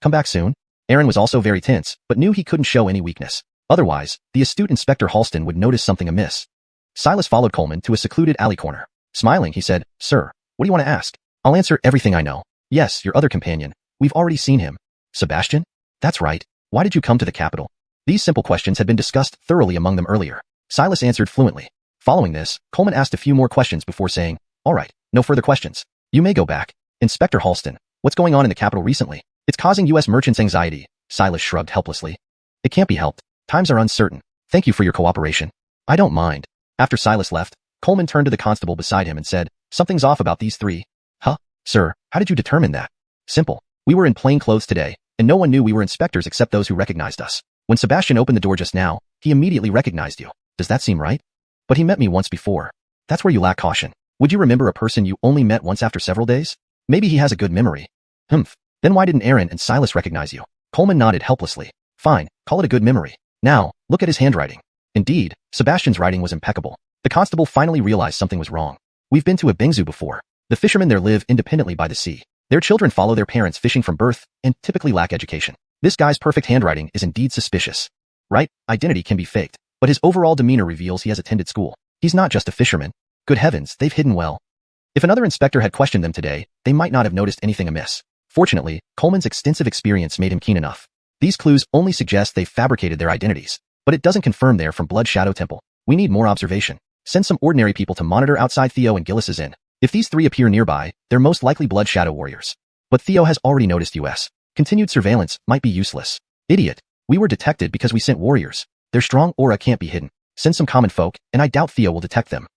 Come back soon. Aaron was also very tense, but knew he couldn't show any weakness. Otherwise, the astute Inspector Halston would notice something amiss. Silas followed Coleman to a secluded alley corner. Smiling, he said, Sir, what do you want to ask? I'll answer everything I know. Yes, your other companion. We've already seen him. Sebastian? That's right. Why did you come to the capital? These simple questions had been discussed thoroughly among them earlier. Silas answered fluently. Following this, Coleman asked a few more questions before saying, All right, no further questions. You may go back. Inspector Halston, what's going on in the capital recently? It's causing U.S. merchants anxiety. Silas shrugged helplessly. It can't be helped. Times are uncertain. Thank you for your cooperation. I don't mind. After Silas left, Coleman turned to the constable beside him and said, Something's off about these 3. Huh? Sir, how did you determine that? Simple. We were in plain clothes today, and no one knew we were inspectors except those who recognized us. When Sebastian opened the door just now, he immediately recognized you. Does that seem right? But he met me once before. That's where you lack caution. Would you remember a person you only met once after several days? Maybe he has a good memory. Humph. Then why didn't Aaron and Silas recognize you? Coleman nodded helplessly. Fine, call it a good memory. Now, look at his handwriting. Indeed, Sebastian's writing was impeccable. The constable finally realized something was wrong. We've been to Ep2 before. The fishermen there live independently by the sea. Their children follow their parents fishing from birth and typically lack education. This guy's perfect handwriting is indeed suspicious. Right? Identity can be faked, but his overall demeanor reveals he has attended school. He's not just a fisherman. Good heavens, they've hidden well. If another inspector had questioned them today, they might not have noticed anything amiss. Fortunately, Coleman's extensive experience made him keen enough. These clues only suggest they've fabricated their identities, but it doesn't confirm they're from Blood Shadow Temple. We need more observation. Send some ordinary people to monitor outside Theo and Gillis's inn. If these 3 appear nearby, they're most likely Blood Shadow warriors. But Theo has already noticed us. Continued surveillance might be useless. Idiot. We were detected because we sent warriors. Their strong aura can't be hidden. Send some common folk, and I doubt Theo will detect them.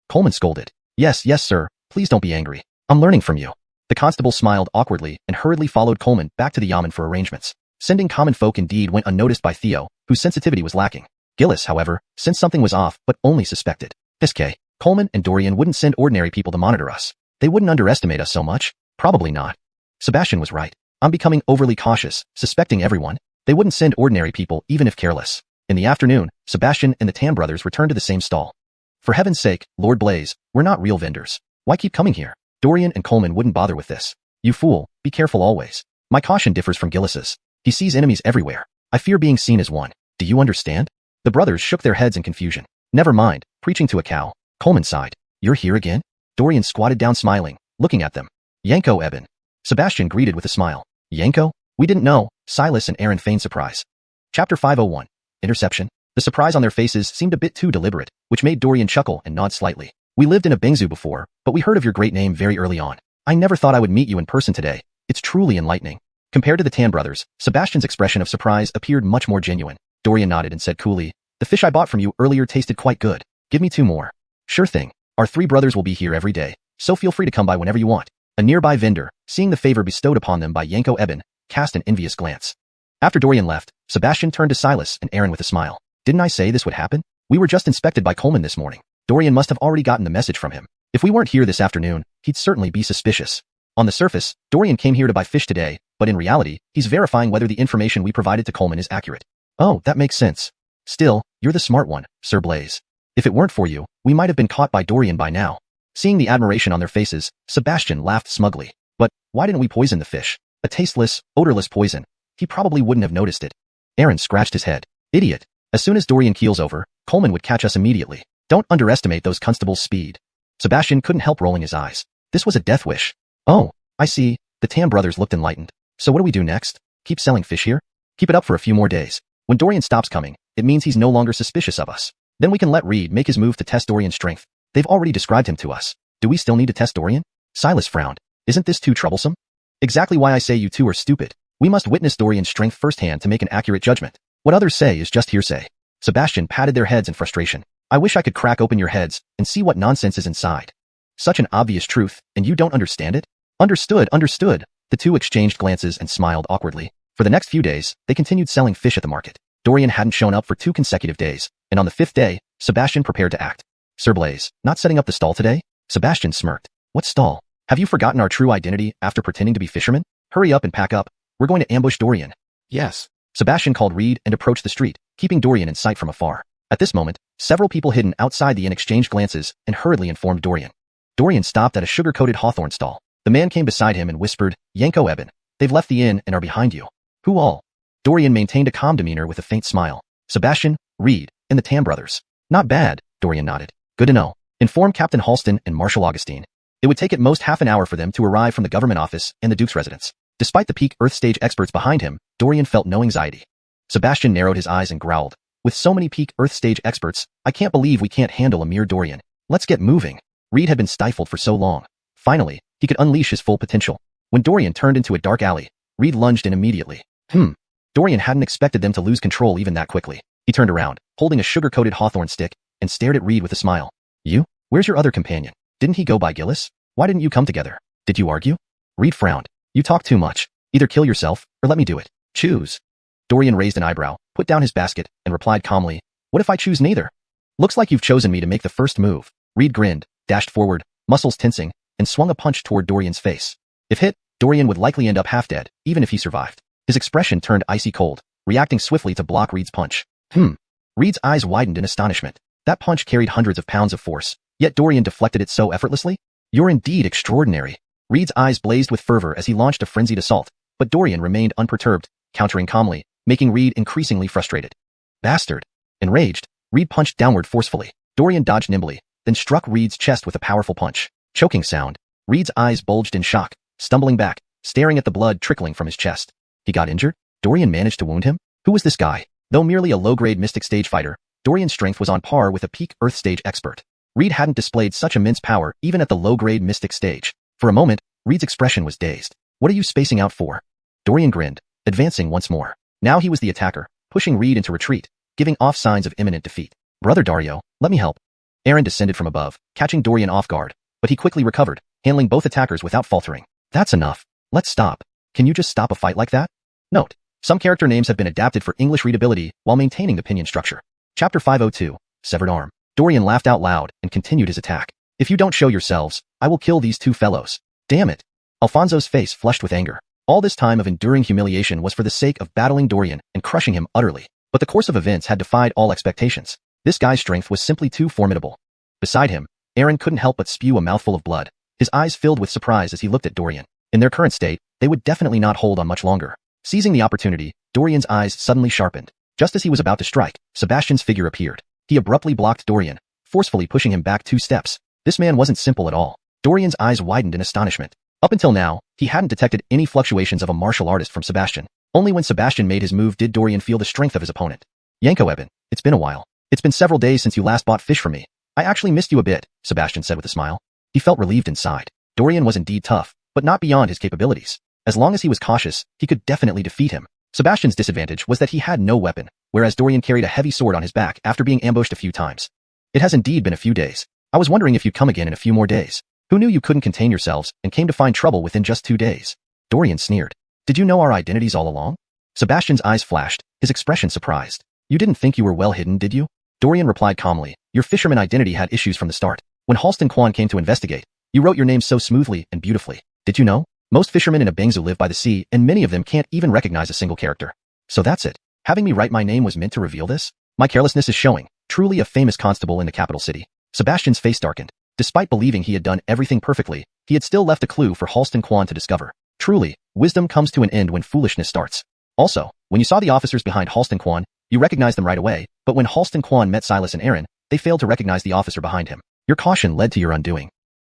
Coleman scolded. Yes, sir. Please don't be angry. I'm learning from you. The constable smiled awkwardly and hurriedly followed Coleman back to the yamen for arrangements. Sending common folk indeed went unnoticed by Theo, whose sensitivity was lacking. Gillis, however, sensed something was off but only suspected. SK. Coleman and Dorian wouldn't send ordinary people to monitor us. They wouldn't underestimate us so much. Probably not. Sebastian was right. I'm becoming overly cautious, suspecting everyone. They wouldn't send ordinary people even if careless. In the afternoon, Sebastian and the Tan brothers returned to the same stall. For heaven's sake, Lord Blaze, we're not real vendors. Why keep coming here? Dorian and Coleman wouldn't bother with this. You fool, be careful always. My caution differs from Gillis's. He sees enemies everywhere. I fear being seen as one. Do you understand? The brothers shook their heads in confusion. Never mind, preaching to a cow. Coleman sighed. You're here again? Dorian squatted down smiling, looking at them. Yanko Eben. Sebastian greeted with a smile. Yanko? We didn't know. Silas and Aaron feigned surprise. Chapter 501. Interception. The surprise on their faces seemed a bit too deliberate, which made Dorian chuckle and nod slightly. We lived in Ep2 before, but we heard of your great name very early on. I never thought I would meet you in person today. It's truly enlightening. Compared to the Tan brothers, Sebastian's expression of surprise appeared much more genuine. Dorian nodded and said coolly, The fish I bought from you earlier tasted quite good. Give me 2 more. Sure thing. Our 3 brothers will be here every day, so feel free to come by whenever you want. A nearby vendor, seeing the favor bestowed upon them by Yanko Eben, cast an envious glance. After Dorian left, Sebastian turned to Silas and Aaron with a smile. Didn't I say this would happen? We were just inspected by Coleman this morning. Dorian must have already gotten the message from him. If we weren't here this afternoon, he'd certainly be suspicious. On the surface, Dorian came here to buy fish today, but in reality, he's verifying whether the information we provided to Coleman is accurate. Oh, that makes sense. Still, you're the smart one, Sir Blaze. If it weren't for you, we might have been caught by Dorian by now. Seeing the admiration on their faces, Sebastian laughed smugly. But why didn't we poison the fish? A tasteless, odorless poison. He probably wouldn't have noticed it. Aaron scratched his head. Idiot. As soon as Dorian keels over, Coleman would catch us immediately. Don't underestimate those constables' speed. Sebastian couldn't help rolling his eyes. This was a death wish. Oh, I see. The Tam brothers looked enlightened. So what do we do next? Keep selling fish here? Keep it up for a few more days. When Dorian stops coming, it means he's no longer suspicious of us. Then we can let Reed make his move to test Dorian's strength. They've already described him to us. Do we still need to test Dorian? Silas frowned. Isn't this too troublesome? Exactly why I say you two are stupid. We must witness Dorian's strength firsthand to make an accurate judgment. What others say is just hearsay. Sebastian patted their heads in frustration. I wish I could crack open your heads and see what nonsense is inside. Such an obvious truth, and you don't understand it? Understood. The two exchanged glances and smiled awkwardly. For the next few days, they continued selling fish at the market. Dorian hadn't shown up for 2 consecutive days, and on the 5th day, Sebastian prepared to act. Sir Blaze, not setting up the stall today? Sebastian smirked. What stall? Have you forgotten our true identity after pretending to be fishermen? Hurry up and pack up. We're going to ambush Dorian. Yes. Sebastian called Reed and approached the street, keeping Dorian in sight from afar. At this moment, several people hidden outside the inn exchanged glances and hurriedly informed Dorian. Dorian stopped at a sugar-coated hawthorn stall. The man came beside him and whispered, Yanko Eben. They've left the inn and are behind you. Who all? Dorian maintained a calm demeanor with a faint smile. Sebastian, Reed, and the Tam brothers. Not bad, Dorian nodded. Good to know. Inform Captain Halston and Marshal Augustine. It would take at most half an hour for them to arrive from the government office and the Duke's residence. Despite the peak Earth stage experts behind him, Dorian felt no anxiety. Sebastian narrowed his eyes and growled. With so many peak Earth stage experts, I can't believe we can't handle a mere Dorian. Let's get moving. Reed had been stifled for so long. Finally, he could unleash his full potential. When Dorian turned into a dark alley, Reed lunged in immediately. Dorian hadn't expected them to lose control even that quickly. He turned around, holding a sugar-coated hawthorn stick, and stared at Reed with a smile. You? Where's your other companion? Didn't he go by Gillis? Why didn't you come together? Did you argue? Reed frowned. You talk too much. Either kill yourself, or let me do it. Choose. Dorian raised an eyebrow, put down his basket, and replied calmly, What if I choose neither? Looks like you've chosen me to make the first move. Reed grinned, dashed forward, muscles tensing, and swung a punch toward Dorian's face. If hit, Dorian would likely end up half dead, even if he survived. His expression turned icy cold, reacting swiftly to block Reed's punch. Reed's eyes widened in astonishment. That punch carried hundreds of pounds of force, yet Dorian deflected it so effortlessly? You're indeed extraordinary. Reed's eyes blazed with fervor as he launched a frenzied assault, but Dorian remained unperturbed, countering calmly, making Reed increasingly frustrated. Bastard. Enraged, Reed punched downward forcefully. Dorian dodged nimbly, then struck Reed's chest with a powerful punch. Choking sound. Reed's eyes bulged in shock, stumbling back, staring at the blood trickling from his chest. He got injured? Dorian managed to wound him? Who was this guy? Though merely a low-grade mystic stage fighter, Dorian's strength was on par with a peak Earth stage expert. Reed hadn't displayed such immense power even at the low-grade mystic stage. For a moment, Reed's expression was dazed. What are you spacing out for? Dorian grinned, advancing once more. Now he was the attacker, pushing Reed into retreat, giving off signs of imminent defeat. Brother Dario, let me help. Aaron descended from above, catching Dorian off guard, but he quickly recovered, handling both attackers without faltering. That's enough. Let's stop. Can you just stop a fight like that? Note: some character names have been adapted for English readability while maintaining the pinyin structure. Chapter 502, Severed Arm. Dorian laughed out loud and continued his attack. If you don't show yourselves, I will kill these two fellows. Damn it. Alfonso's face flushed with anger. All this time of enduring humiliation was for the sake of battling Dorian and crushing him utterly. But the course of events had defied all expectations. This guy's strength was simply too formidable. Beside him, Aaron couldn't help but spew a mouthful of blood. His eyes filled with surprise as he looked at Dorian. In their current state, they would definitely not hold on much longer. Seizing the opportunity, Dorian's eyes suddenly sharpened. Just as he was about to strike, Sebastian's figure appeared. He abruptly blocked Dorian, forcefully pushing him back 2 steps. This man wasn't simple at all. Dorian's eyes widened in astonishment. Up until now, he hadn't detected any fluctuations of a martial artist from Sebastian. Only when Sebastian made his move did Dorian feel the strength of his opponent. Yanko Eben, it's been a while. It's been several days since you last bought fish from me. I actually missed you a bit, Sebastian said with a smile. He felt relieved inside. Dorian was indeed tough, but not beyond his capabilities. As long as he was cautious, he could definitely defeat him. Sebastian's disadvantage was that he had no weapon, whereas Dorian carried a heavy sword on his back after being ambushed a few times. It has indeed been a few days. I was wondering if you'd come again in a few more days. Who knew you couldn't contain yourselves and came to find trouble within just 2 days? Dorian sneered. Did you know our identities all along? Sebastian's eyes flashed, his expression surprised. You didn't think you were well hidden, did you? Dorian replied calmly. Your fisherman identity had issues from the start. When Halston Quan came to investigate, you wrote your name so smoothly and beautifully. Did you know? Most fishermen in Ebengzu live by the sea, and many of them can't even recognize a single character. So that's it. Having me write my name was meant to reveal this? My carelessness is showing. Truly a famous constable in the capital city. Sebastian's face darkened. Despite believing he had done everything perfectly, he had still left a clue for Halston Quan to discover. Truly, wisdom comes to an end when foolishness starts. Also, when you saw the officers behind Halston Quan, you recognized them right away, but when Halston Quan met Silas and Aaron, they failed to recognize the officer behind him. Your caution led to your undoing.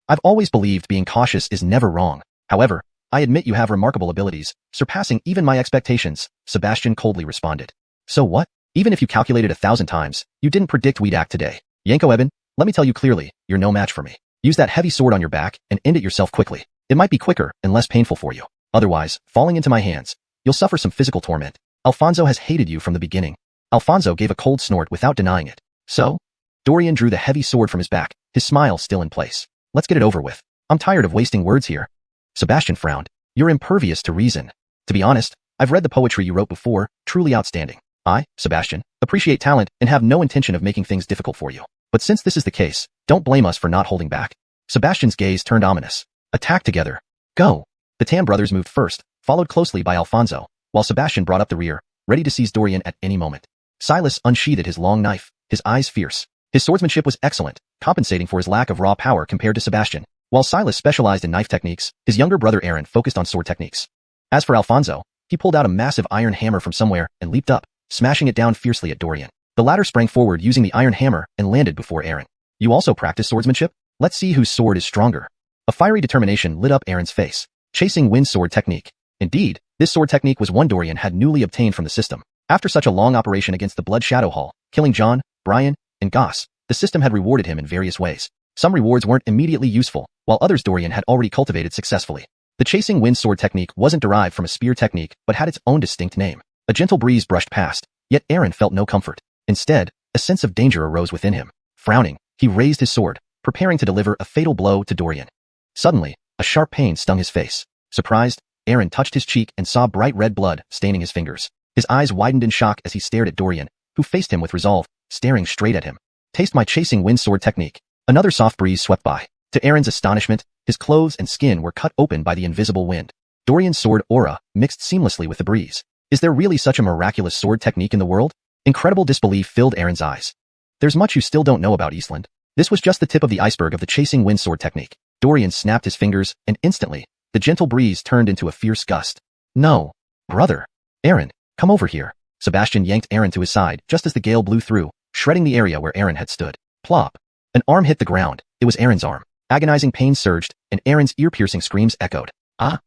I've always believed being cautious is never wrong. However, I admit you have remarkable abilities, surpassing even my expectations, Sebastian coldly responded. So what? Even if you calculated 1,000 times, you didn't predict we'd act today. Yanko Eben, let me tell you clearly, you're no match for me. Use that heavy sword on your back and end it yourself quickly. It might be quicker and less painful for you. Otherwise, falling into my hands, you'll suffer some physical torment. Alfonso has hated you from the beginning. Alfonso gave a cold snort without denying it. So? Dorian drew the heavy sword from his back, his smile still in place. Let's get it over with. I'm tired of wasting words here. Sebastian frowned. You're impervious to reason. To be honest, I've read the poetry you wrote before, truly outstanding. I, Sebastian, appreciate talent and have no intention of making things difficult for you. But since this is the case, don't blame us for not holding back. Sebastian's gaze turned ominous. Attack together. Go. The Tam brothers moved first, followed closely by Alfonso, while Sebastian brought up the rear, ready to seize Dorian at any moment. Silas unsheathed his long knife, his eyes fierce. His swordsmanship was excellent, compensating for his lack of raw power compared to Sebastian. While Silas specialized in knife techniques, his younger brother Aaron focused on sword techniques. As for Alfonso, he pulled out a massive iron hammer from somewhere and leaped up, smashing it down fiercely at Dorian. The latter sprang forward using the iron hammer and landed before Aaron. You also practice swordsmanship? Let's see whose sword is stronger. A fiery determination lit up Aaron's face. Chasing wind sword technique. Indeed, this sword technique was one Dorian had newly obtained from the system. After such a long operation against the Blood Shadow Hall, killing John, Brian, and Goss, the system had rewarded him in various ways. Some rewards weren't immediately useful, while others Dorian had already cultivated successfully. The chasing wind sword technique wasn't derived from a spear technique but had its own distinct name. A gentle breeze brushed past, yet Aaron felt no comfort. Instead, a sense of danger arose within him. Frowning, he raised his sword, preparing to deliver a fatal blow to Dorian. Suddenly, a sharp pain stung his face. Surprised, Aaron touched his cheek and saw bright red blood staining his fingers. His eyes widened in shock as he stared at Dorian, who faced him with resolve, staring straight at him. Taste my chasing wind sword technique. Another soft breeze swept by. To Aaron's astonishment, his clothes and skin were cut open by the invisible wind. Dorian's sword aura mixed seamlessly with the breeze. Is there really such a miraculous sword technique in the world? Incredible disbelief filled Aaron's eyes. There's much you still don't know about Eastland. This was just the tip of the iceberg of the chasing wind sword technique. Dorian snapped his fingers, and instantly, the gentle breeze turned into a fierce gust. No. Brother. Aaron, come over here. Sebastian yanked Aaron to his side just as the gale blew through, shredding the area where Aaron had stood. Plop. An arm hit the ground. It was Aaron's arm. Agonizing pain surged, and Aaron's ear-piercing screams echoed. Ah.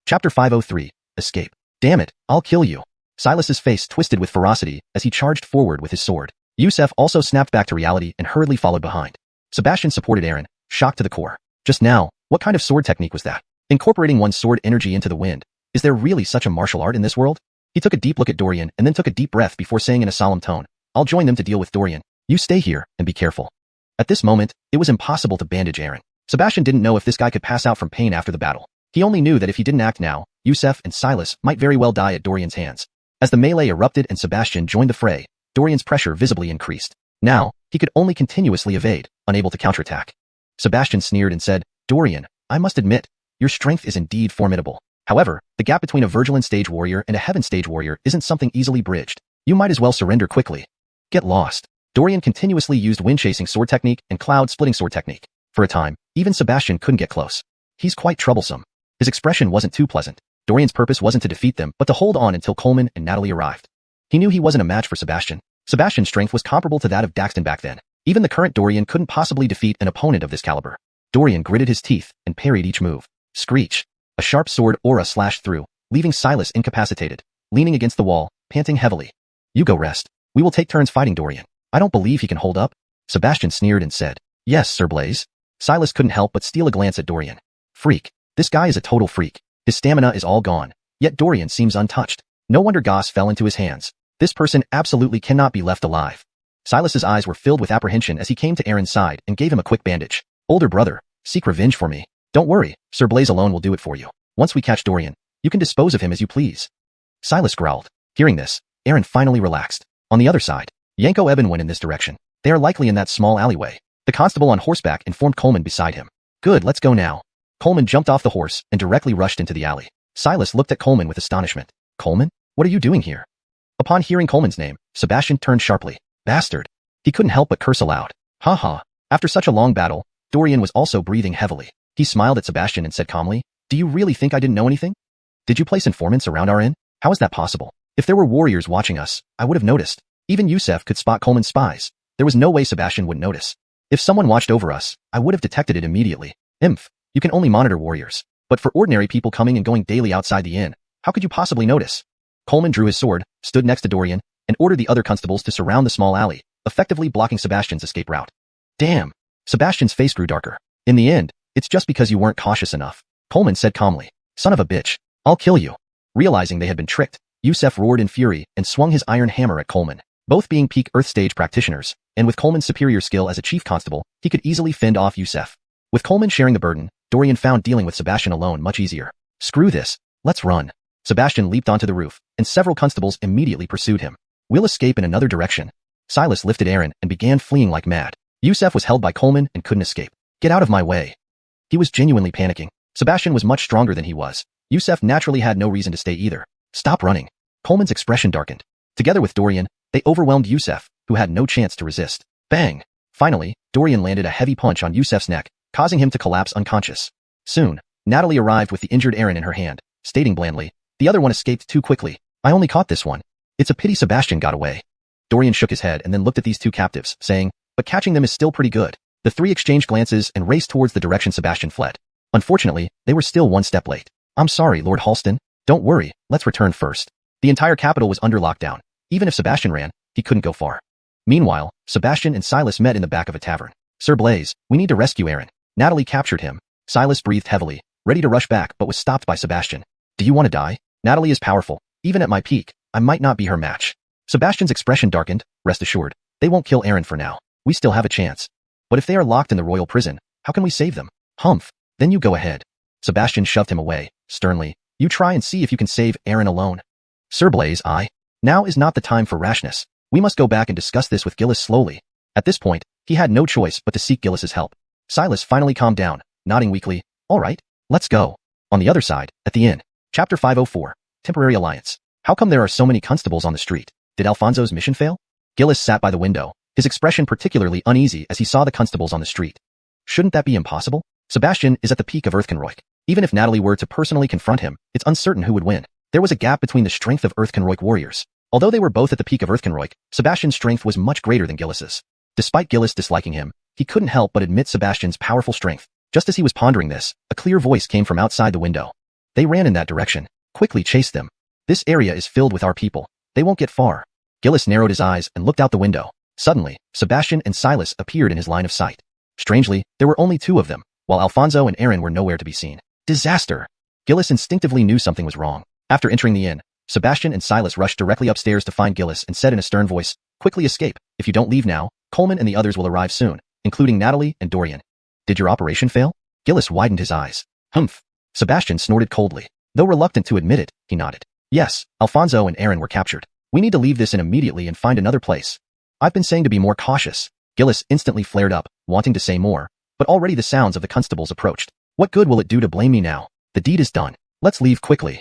Chapter 503. Escape. Damn it, I'll kill you. Silas's face twisted with ferocity as he charged forward with his sword. Yusef also snapped back to reality and hurriedly followed behind. Sebastian supported Aaron, shocked to the core. Just now, what kind of sword technique was that? Incorporating one's sword energy into the wind. Is there really such a martial art in this world? He took a deep look at Dorian and then took a deep breath before saying in a solemn tone, I'll join them to deal with Dorian. You stay here and be careful. At this moment, it was impossible to bandage Aaron. Sebastian didn't know if this guy could pass out from pain after the battle. He only knew that if he didn't act now, Yusef and Silas might very well die at Dorian's hands. As the melee erupted and Sebastian joined the fray, Dorian's pressure visibly increased. Now, he could only continuously evade, unable to counterattack. Sebastian sneered and said, Dorian, I must admit, your strength is indeed formidable. However, the gap between a Virgilin stage warrior and a Heaven stage warrior isn't something easily bridged. You might as well surrender quickly. Get lost. Dorian continuously used wind-chasing sword technique and cloud-splitting sword technique. For a time, even Sebastian couldn't get close. He's quite troublesome. His expression wasn't too pleasant. Dorian's purpose wasn't to defeat them, but to hold on until Coleman and Natalie arrived. He knew he wasn't a match for Sebastian. Sebastian's strength was comparable to that of Daxton back then. Even the current Dorian couldn't possibly defeat an opponent of this caliber. Dorian gritted his teeth and parried each move. Screech. A sharp sword aura slashed through, leaving Silas incapacitated, leaning against the wall, panting heavily. You go rest. We will take turns fighting Dorian. I don't believe he can hold up. Sebastian sneered and said, Yes, Sir Blaze. Silas couldn't help but steal a glance at Dorian. Freak. This guy is a total freak. His stamina is all gone. Yet Dorian seems untouched. No wonder Goss fell into his hands. This person absolutely cannot be left alive. Silas's eyes were filled with apprehension as he came to Aaron's side and gave him a quick bandage. Older brother, seek revenge for me. Don't worry, Sir Blaze alone will do it for you. Once we catch Dorian, you can dispose of him as you please. Silas growled. Hearing this, Aaron finally relaxed. On the other side, Yanko Eben went in this direction. They are likely in that small alleyway. The constable on horseback informed Coleman beside him. Good, let's go now. Coleman jumped off the horse and directly rushed into the alley. Silas looked at Coleman with astonishment. Coleman? What are you doing here? Upon hearing Coleman's name, Sebastian turned sharply. Bastard. He couldn't help but curse aloud. Ha ha. After such a long battle, Dorian was also breathing heavily. He smiled at Sebastian and said calmly, Do you really think I didn't know anything? Did you place informants around our inn? How is that possible? If there were warriors watching us, I would have noticed. Even Yusef could spot Coleman's spies. There was no way Sebastian would notice. If someone watched over us, I would have detected it immediately. You can only monitor warriors. But for ordinary people coming and going daily outside the inn, how could you possibly notice? Coleman drew his sword, stood next to Dorian, and ordered the other constables to surround the small alley, effectively blocking Sebastian's escape route. Damn. Sebastian's face grew darker. In the end, it's just because you weren't cautious enough. Coleman said calmly. Son of a bitch. I'll kill you. Realizing they had been tricked, Yusef roared in fury and swung his iron hammer at Coleman. Both being peak Earth stage practitioners, and with Coleman's superior skill as a chief constable, he could easily fend off Yusef. With Coleman sharing the burden, Dorian found dealing with Sebastian alone much easier. Screw this. Let's run. Sebastian leaped onto the roof, and several constables immediately pursued him. We'll escape in another direction. Silas lifted Aaron and began fleeing like mad. Yusef was held by Coleman and couldn't escape. Get out of my way. He was genuinely panicking. Sebastian was much stronger than he was. Yusef naturally had no reason to stay either. Stop running. Coleman's expression darkened. Together with Dorian, they overwhelmed Yusef, who had no chance to resist. Bang! Finally, Dorian landed a heavy punch on Yusef's neck, causing him to collapse unconscious. Soon, Natalie arrived with the injured Aaron in her hand, stating blandly, The other one escaped too quickly. I only caught this one. It's a pity Sebastian got away. Dorian shook his head and then looked at these two captives, saying, But catching them is still pretty good. The three exchanged glances and raced towards the direction Sebastian fled. Unfortunately, they were still one step late. I'm sorry, Lord Halston. Don't worry, let's return first. The entire capital was under lockdown. Even if Sebastian ran, he couldn't go far. Meanwhile, Sebastian and Silas met in the back of a tavern. Sir Blaze, we need to rescue Aaron. Natalie captured him. Silas breathed heavily, ready to rush back but was stopped by Sebastian. Do you want to die? Natalie is powerful. Even at my peak, I might not be her match. Sebastian's expression darkened. Rest assured, they won't kill Aaron for now. We still have a chance. But if they are locked in the royal prison, how can we save them? Humph. Then you go ahead. Sebastian shoved him away, sternly. You try and see if you can save Aaron alone. Sir Blaze, Now is not the time for rashness. We must go back and discuss this with Gillis slowly. At this point, he had no choice but to seek Gillis's help. Silas finally calmed down, nodding weakly. All right, let's go. On the other side, at the inn. Chapter 504. Temporary Alliance. How come there are so many constables on the street? Did Alfonso's mission fail? Gillis sat by the window, his expression particularly uneasy as he saw the constables on the street. Shouldn't that be impossible? Sebastian is at the peak of Earthkenroik. Even if Natalie were to personally confront him, it's uncertain who would win. There was a gap between the strength of Earthkenroik warriors. Although they were both at the peak of Earthkenroik, Sebastian's strength was much greater than Gillis's. Despite Gillis disliking him, he couldn't help but admit Sebastian's powerful strength. Just as he was pondering this, a clear voice came from outside the window. They ran in that direction. Quickly chase them. This area is filled with our people. They won't get far. Gillis narrowed his eyes and looked out the window. Suddenly, Sebastian and Silas appeared in his line of sight. Strangely, there were only two of them, while Alfonso and Aaron were nowhere to be seen. Disaster! Gillis instinctively knew something was wrong. After entering the inn, Sebastian and Silas rushed directly upstairs to find Gillis and said in a stern voice, Quickly escape. If you don't leave now, Coleman and the others will arrive soon, including Natalie and Dorian. Did your operation fail? Gillis widened his eyes. Humph. Sebastian snorted coldly. Though reluctant to admit it, he nodded. Yes, Alfonso and Aaron were captured. We need to leave this inn immediately and find another place. I've been saying to be more cautious. Gillis instantly flared up, wanting to say more, but already the sounds of the constables approached. What good will it do to blame me now? The deed is done. Let's leave quickly.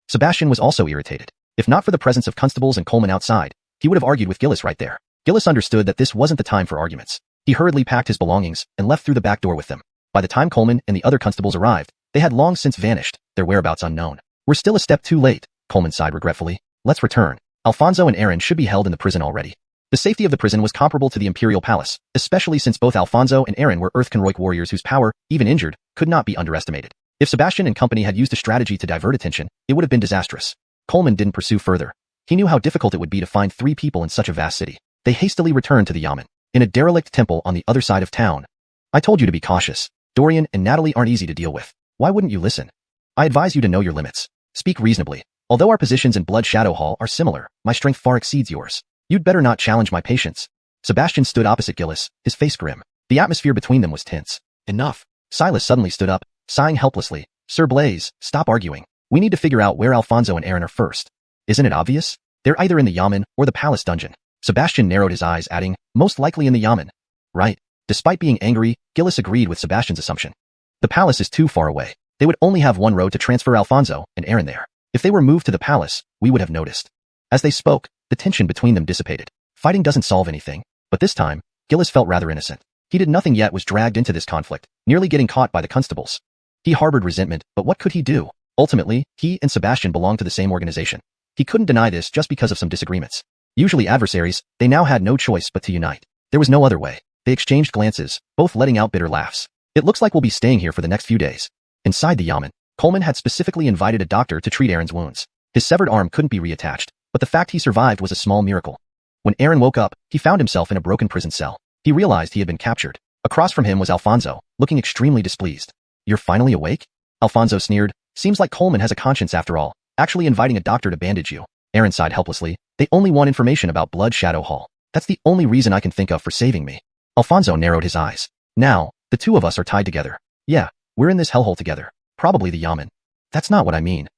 Sebastian was also irritated. If not for the presence of constables and Coleman outside, he would have argued with Gillis right there. Gillis understood that this wasn't the time for arguments. He hurriedly packed his belongings and left through the back door with them. By the time Coleman and the other constables arrived, they had long since vanished, their whereabouts unknown. We're still a step too late, Coleman sighed regretfully. Let's return. Alfonso and Aaron should be held in the prison already. The safety of the prison was comparable to the Imperial Palace, especially since both Alfonso and Aaron were Earthkenroik warriors whose power, even injured, could not be underestimated. If Sebastian and company had used a strategy to divert attention, it would have been disastrous. Coleman didn't pursue further. He knew how difficult it would be to find 3 people in such a vast city. They hastily returned to the Yamen, in a derelict temple on the other side of town. I told you to be cautious. Dorian and Natalie aren't easy to deal with. Why wouldn't you listen? I advise you to know your limits. Speak reasonably. Although our positions in Blood Shadow Hall are similar, my strength far exceeds yours. You'd better not challenge my patience. Sebastian stood opposite Gillis, his face grim. The atmosphere between them was tense. Enough. Silas suddenly stood up, sighing helplessly. Sir Blaze, stop arguing. We need to figure out where Alfonso and Aaron are first. Isn't it obvious? They're either in the yamen or the palace dungeon. Sebastian narrowed his eyes, adding, most likely in the yamen. Right. Despite being angry, Gillis agreed with Sebastian's assumption. The palace is too far away. They would only have one road to transfer Alfonso and Aaron there. If they were moved to the palace, we would have noticed. As they spoke, the tension between them dissipated. Fighting doesn't solve anything, but this time, Gillis felt rather innocent. He did nothing yet was dragged into this conflict, nearly getting caught by the constables. He harbored resentment, but what could he do? Ultimately, he and Sebastian belonged to the same organization. He couldn't deny this just because of some disagreements. Usually adversaries, they now had no choice but to unite. There was no other way. They exchanged glances, both letting out bitter laughs. It looks like we'll be staying here for the next few days. Inside the yamen, Coleman had specifically invited a doctor to treat Aaron's wounds. His severed arm couldn't be reattached, but the fact he survived was a small miracle. When Aaron woke up, he found himself in a broken prison cell. He realized he had been captured. Across from him was Alfonso, looking extremely displeased. You're finally awake? Alfonso sneered. Seems like Coleman has a conscience after all, actually inviting a doctor to bandage you. Aaron sighed helplessly. They only want information about Blood Shadow Hall. That's the only reason I can think of for saving me. Alfonso narrowed his eyes. Now, the two of us are tied together. Yeah, we're in this hellhole together. Probably the yamen. That's not what I mean.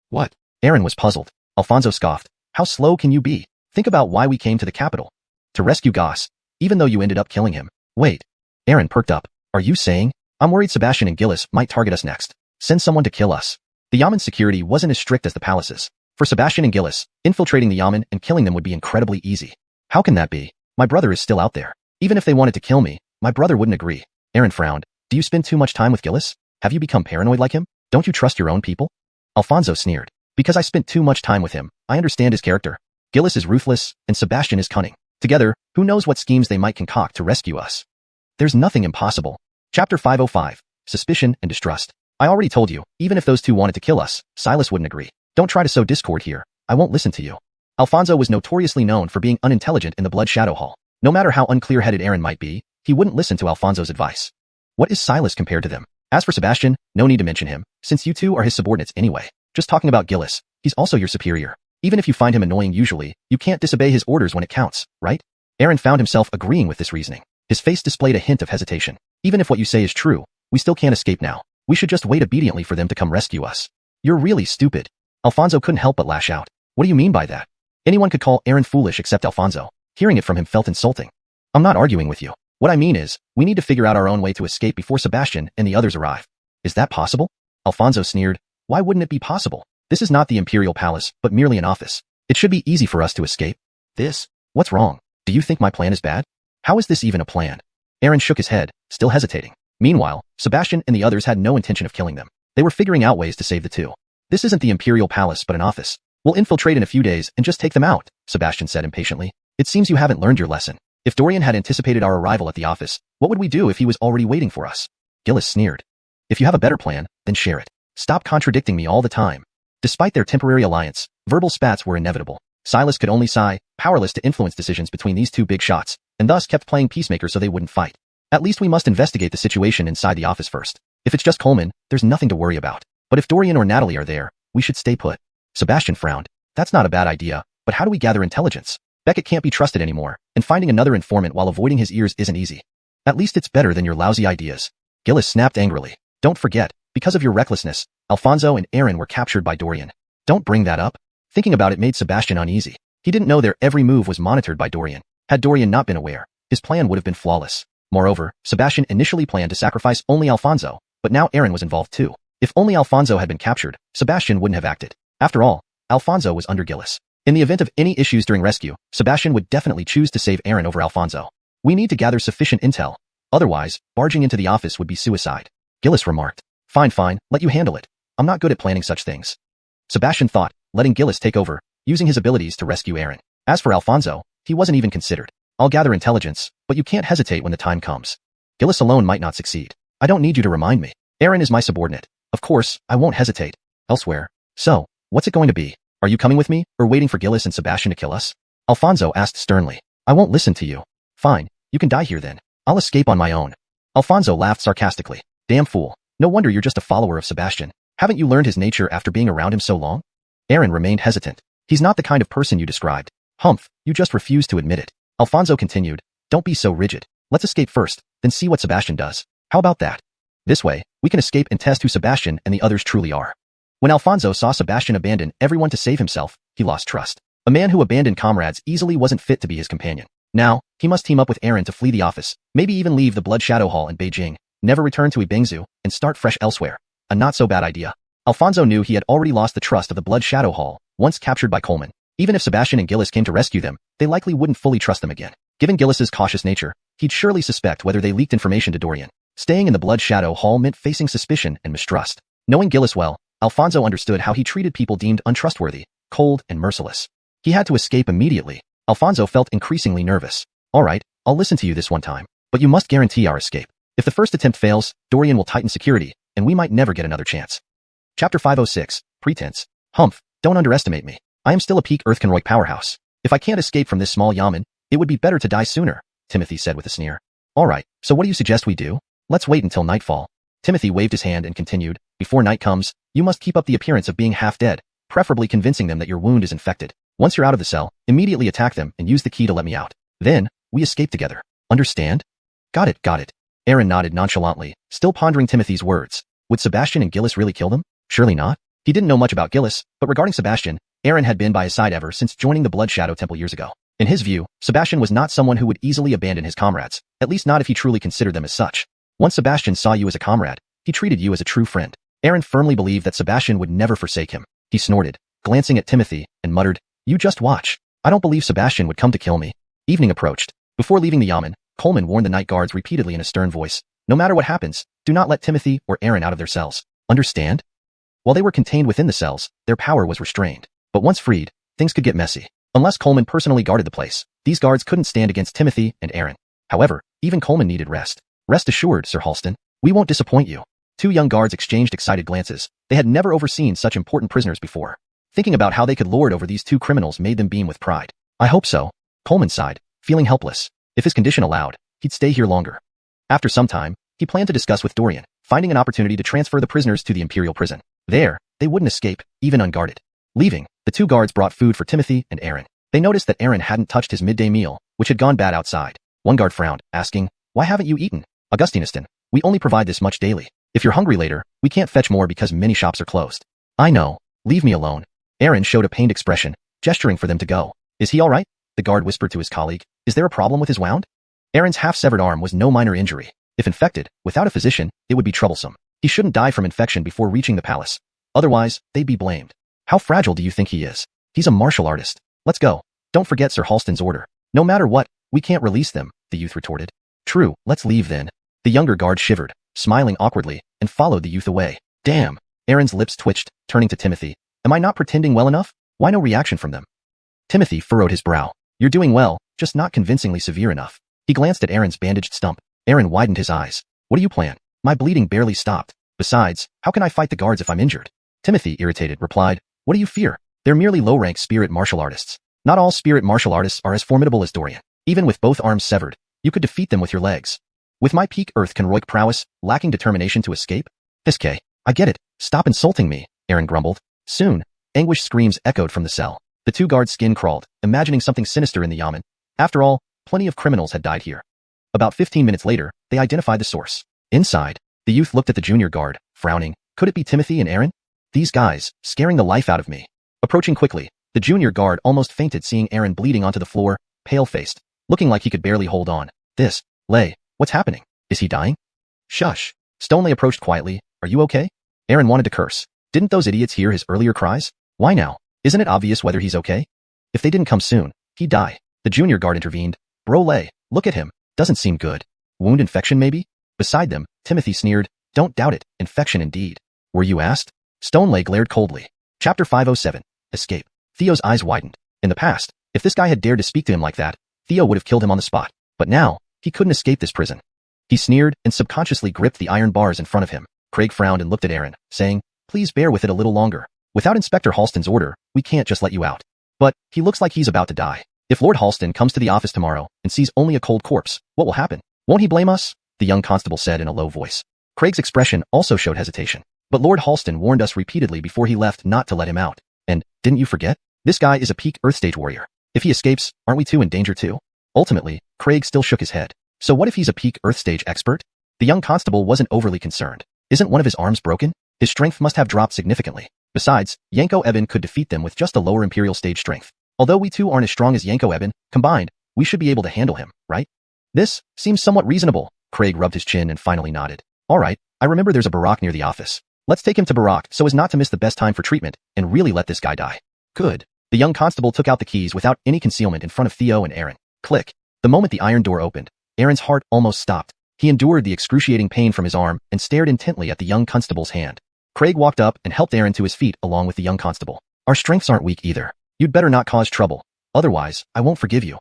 What? Aaron was puzzled. Alfonso scoffed. How slow can you be? Think about why we came to the capital. To rescue Goss, even though you ended up killing him. Wait. Aaron perked up. Are you saying? I'm worried Sebastian and Gillis might target us next. Send someone to kill us. The yamen's security wasn't as strict as the palace's. For Sebastian and Gillis, infiltrating the yamen and killing them would be incredibly easy. How can that be? My brother is still out there. Even if they wanted to kill me, my brother wouldn't agree. Aaron frowned. Do you spend too much time with Gillis? Have you become paranoid like him? Don't you trust your own people? Alfonso sneered. Because I spent too much time with him, I understand his character. Gillis is ruthless, and Sebastian is cunning. Together, who knows what schemes they might concoct to rescue us. There's nothing impossible. Chapter 505. Suspicion and Distrust. I already told you, even if those two wanted to kill us, Silas wouldn't agree. Don't try to sow discord here. I won't listen to you. Alfonso was notoriously known for being unintelligent in the Blood Shadow Hall. No matter how unclear-headed Aaron might be, he wouldn't listen to Alfonso's advice. What is Silas compared to them? As for Sebastian, no need to mention him, since you two are his subordinates anyway. Just talking about Gillis, he's also your superior. Even if you find him annoying usually, you can't disobey his orders when it counts, right? Aaron found himself agreeing with this reasoning. His face displayed a hint of hesitation. Even if what you say is true, we still can't escape now. We should just wait obediently for them to come rescue us. You're really stupid. Alfonso couldn't help but lash out. What do you mean by that? Anyone could call Aaron foolish except Alfonso. Hearing it from him felt insulting. I'm not arguing with you. What I mean is, we need to figure out our own way to escape before Sebastian and the others arrive. Is that possible? Alfonso sneered. Why wouldn't it be possible? This is not the Imperial Palace, but merely an office. It should be easy for us to escape. This? What's wrong? Do you think my plan is bad? How is this even a plan? Aaron shook his head, still hesitating. Meanwhile, Sebastian and the others had no intention of killing them. They were figuring out ways to save the two. This isn't the Imperial Palace but an office. We'll infiltrate in a few days and just take them out, Sebastian said impatiently. It seems you haven't learned your lesson. If Dorian had anticipated our arrival at the office, what would we do if he was already waiting for us? Gillis sneered. If you have a better plan, then share it. Stop contradicting me all the time. Despite their temporary alliance, verbal spats were inevitable. Silas could only sigh, powerless to influence decisions between these two big shots, and thus kept playing peacemaker so they wouldn't fight. At least we must investigate the situation inside the office first. If it's just Coleman, there's nothing to worry about. But if Dorian or Natalie are there, we should stay put. Sebastian frowned. That's not a bad idea, but how do we gather intelligence? Beckett can't be trusted anymore, and finding another informant while avoiding his ears isn't easy. At least it's better than your lousy ideas. Gillis snapped angrily. Don't forget, because of your recklessness, Alfonso and Aaron were captured by Dorian. Don't bring that up. Thinking about it made Sebastian uneasy. He didn't know their every move was monitored by Dorian. Had Dorian not been aware, his plan would have been flawless. Moreover, Sebastian initially planned to sacrifice only Alfonso, but now Aaron was involved too. If only Alfonso had been captured, Sebastian wouldn't have acted. After all, Alfonso was under Gillis. In the event of any issues during rescue, Sebastian would definitely choose to save Aaron over Alfonso. We need to gather sufficient intel. Otherwise, barging into the office would be suicide. Gillis remarked. Fine, let you handle it. I'm not good at planning such things. Sebastian thought, letting Gillis take over, using his abilities to rescue Aaron. As for Alfonso, he wasn't even considered. I'll gather intelligence, but you can't hesitate when the time comes. Gillis alone might not succeed. I don't need you to remind me. Aaron is my subordinate. Of course, I won't hesitate. Elsewhere. So, what's it going to be? Are you coming with me, or waiting for Gillis and Sebastian to kill us? Alfonso asked sternly. I won't listen to you. Fine, you can die here then. I'll escape on my own. Alfonso laughed sarcastically. Damn fool. No wonder you're just a follower of Sebastian. Haven't you learned his nature after being around him so long? Aaron remained hesitant. He's not the kind of person you described. Humph, you just refuse to admit it. Alfonso continued. Don't be so rigid. Let's escape first, then see what Sebastian does. How about that? This way, we can escape and test who Sebastian and the others truly are. When Alfonso saw Sebastian abandon everyone to save himself, he lost trust. A man who abandoned comrades easily wasn't fit to be his companion. Now, he must team up with Eren to flee the office, maybe even leave the Blood Shadow Hall in Beijing, never return to Ibingzu, and start fresh elsewhere. A not so bad idea. Alfonso knew he had already lost the trust of the Blood Shadow Hall, once captured by Coleman. Even if Sebastian and Gillis came to rescue them, they likely wouldn't fully trust them again. Given Gillis's cautious nature, he'd surely suspect whether they leaked information to Dorian. Staying in the Blood Shadow Hall meant facing suspicion and mistrust. Knowing Gillis well, Alfonso understood how he treated people deemed untrustworthy, cold, and merciless. He had to escape immediately. Alfonso felt increasingly nervous. All right, I'll listen to you this one time, but you must guarantee our escape. If the first attempt fails, Dorian will tighten security, and we might never get another chance. Chapter 506, Pretense. Humph, don't underestimate me. I am still a peak Earthconroy powerhouse. If I can't escape from this small yamen, it would be better to die sooner, Timothy said with a sneer. All right, so what do you suggest we do? Let's wait until nightfall. Timothy waved his hand and continued, before night comes, you must keep up the appearance of being half dead, preferably convincing them that your wound is infected. Once you're out of the cell, immediately attack them and use the key to let me out. Then, we escape together. Understand? Got it, got it. Eren nodded nonchalantly, still pondering Timothy's words. Would Sebastian and Gillis really kill them? Surely not. He didn't know much about Gillis, but regarding Sebastian, Eren had been by his side ever since joining the Blood Shadow Temple years ago. In his view, Sebastian was not someone who would easily abandon his comrades, at least not if he truly considered them as such. Once Sebastian saw you as a comrade, he treated you as a true friend. Eren firmly believed that Sebastian would never forsake him. He snorted, glancing at Timothy, and muttered, you just watch. I don't believe Sebastian would come to kill me. Evening approached. Before leaving the yamen, Coleman warned the night guards repeatedly in a stern voice, no matter what happens, do not let Timothy or Eren out of their cells. Understand? While they were contained within the cells, their power was restrained. But once freed, things could get messy. Unless Coleman personally guarded the place, these guards couldn't stand against Timothy and Eren. However, even Coleman needed rest. Rest assured, Sir Halston. We won't disappoint you. Two young guards exchanged excited glances. They had never overseen such important prisoners before. Thinking about how they could lord over these two criminals made them beam with pride. I hope so. Coleman sighed, feeling helpless. If his condition allowed, he'd stay here longer. After some time, he planned to discuss with Dorian, finding an opportunity to transfer the prisoners to the Imperial prison. There, they wouldn't escape, even unguarded. Leaving, the two guards brought food for Timothy and Eren. They noticed that Eren hadn't touched his midday meal, which had gone bad outside. One guard frowned, asking, why haven't you eaten? Augustiniston, we only provide this much daily. If you're hungry later, we can't fetch more because many shops are closed. I know. Leave me alone. Eren showed a pained expression, gesturing for them to go. Is he all right? The guard whispered to his colleague. Is there a problem with his wound? Eren's half-severed arm was no minor injury. If infected, without a physician, it would be troublesome. He shouldn't die from infection before reaching the palace. Otherwise, they'd be blamed. How fragile do you think he is? He's a martial artist. Let's go. Don't forget Sir Halston's order. No matter what, we can't release them, the youth retorted. True, let's leave then. The younger guard shivered, smiling awkwardly, and followed the youth away. Damn. Eren's lips twitched, turning to Timothy. Am I not pretending well enough? Why no reaction from them? Timothy furrowed his brow. You're doing well, just not convincingly severe enough. He glanced at Eren's bandaged stump. Eren widened his eyes. What do you plan? My bleeding barely stopped. Besides, how can I fight the guards if I'm injured? Timothy, irritated, replied, what do you fear? They're merely low-rank spirit martial artists. Not all spirit martial artists are as formidable as Dorian. Even with both arms severed, you could defeat them with your legs. With my peak Earthconroy prowess, lacking determination to escape? Piske, I get it. Stop insulting me, Eren grumbled. Soon, anguished screams echoed from the cell. The two guards' skin crawled, imagining something sinister in the yamen. After all, plenty of criminals had died here. About 15 minutes later, they identified the source. Inside, the youth looked at the junior guard, frowning. Could it be Timothy and Eren? These guys, scaring the life out of me. Approaching quickly, the junior guard almost fainted seeing Eren bleeding onto the floor, pale-faced, looking like he could barely hold on. Lay, what's happening? Is he dying? Shush. Stoneley approached quietly. Are you okay? Eren wanted to curse. Didn't those idiots hear his earlier cries? Why now? Isn't it obvious whether he's okay? If they didn't come soon, he'd die. The junior guard intervened. Bro Lay, look at him. Doesn't seem good. Wound infection maybe? Beside them, Timothy sneered. Don't doubt it. Infection indeed. Were you asked? Stoneley glared coldly. Chapter 507. Escape. Theo's eyes widened. In the past, if this guy had dared to speak to him like that, Theo would have killed him on the spot. But now, he couldn't escape this prison. He sneered and subconsciously gripped the iron bars in front of him. Craig frowned and looked at Eren, saying, please bear with it a little longer. Without Inspector Halston's order, we can't just let you out. But, he looks like he's about to die. If Lord Halston comes to the office tomorrow and sees only a cold corpse, what will happen? Won't he blame us? The young constable said in a low voice. Craig's expression also showed hesitation. But Lord Halston warned us repeatedly before he left not to let him out. And, didn't you forget? This guy is a peak Earth stage warrior. If he escapes, aren't we two in danger too? Ultimately, Craig still shook his head. So what if he's a peak Earth stage expert? The young constable wasn't overly concerned. Isn't one of his arms broken? His strength must have dropped significantly. Besides, Yanko Eben could defeat them with just a lower Imperial stage strength. Although we two aren't as strong as Yanko Eben, combined, we should be able to handle him, right? This seems somewhat reasonable. Craig rubbed his chin and finally nodded. All right, I remember there's a barack near the office. Let's take him to barack so as not to miss the best time for treatment and really let this guy die. Good. The young constable took out the keys without any concealment in front of Theo and Aaron. Click. The moment the iron door opened, Aaron's heart almost stopped. He endured the excruciating pain from his arm and stared intently at the young constable's hand. Craig walked up and helped Aaron to his feet along with the young constable. Our strengths aren't weak either. You'd better not cause trouble. Otherwise, I won't forgive you.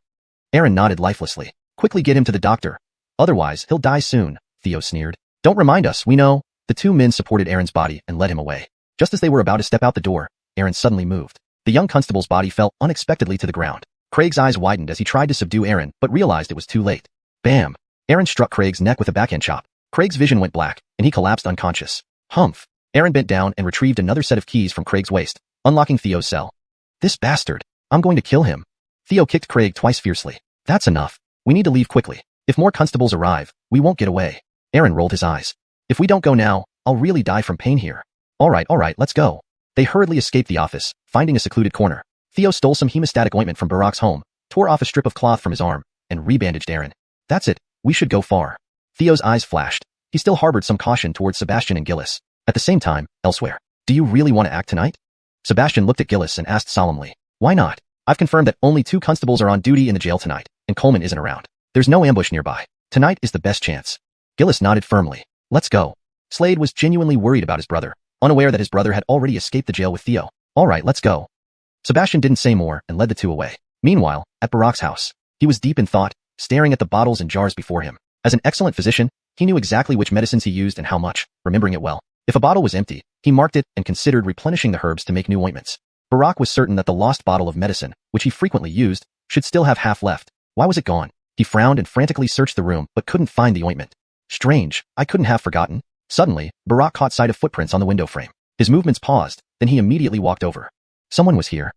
Aaron nodded lifelessly. Quickly get him to the doctor. Otherwise, he'll die soon, Theo sneered. Don't remind us, we know. The two men supported Aaron's body and led him away. Just as they were about to step out the door, Aaron suddenly moved. The young constable's body fell unexpectedly to the ground. Craig's eyes widened as he tried to subdue Aaron, but realized it was too late. Bam! Aaron struck Craig's neck with a backhand chop. Craig's vision went black, and he collapsed unconscious. Humph! Aaron bent down and retrieved another set of keys from Craig's waist, unlocking Theo's cell. This bastard! I'm going to kill him. Theo kicked Craig twice fiercely. That's enough. We need to leave quickly. If more constables arrive, we won't get away. Aaron rolled his eyes. If we don't go now, I'll really die from pain here. All right, let's go. They hurriedly escaped the office, finding a secluded corner. Theo stole some hemostatic ointment from Barack's home, tore off a strip of cloth from his arm, and rebandaged Aaron. That's it. We should go far. Theo's eyes flashed. He still harbored some caution towards Sebastian and Gillis. At the same time, elsewhere. Do you really want to act tonight? Sebastian looked at Gillis and asked solemnly. Why not? I've confirmed that only 2 constables are on duty in the jail tonight, and Coleman isn't around. There's no ambush nearby. Tonight is the best chance. Gillis nodded firmly. Let's go. Slade was genuinely worried about his brother, unaware that his brother had already escaped the jail with Theo. All right, let's go. Sebastian didn't say more and led the two away. Meanwhile, at Barack's house, he was deep in thought, staring at the bottles and jars before him. As an excellent physician, he knew exactly which medicines he used and how much, remembering it well. If a bottle was empty, he marked it and considered replenishing the herbs to make new ointments. Barack was certain that the lost bottle of medicine, which he frequently used, should still have half left. Why was it gone? He frowned and frantically searched the room but couldn't find the ointment. Strange, I couldn't have forgotten. Suddenly, Barack caught sight of footprints on the window frame. His movements paused, then he immediately walked over. Someone was here.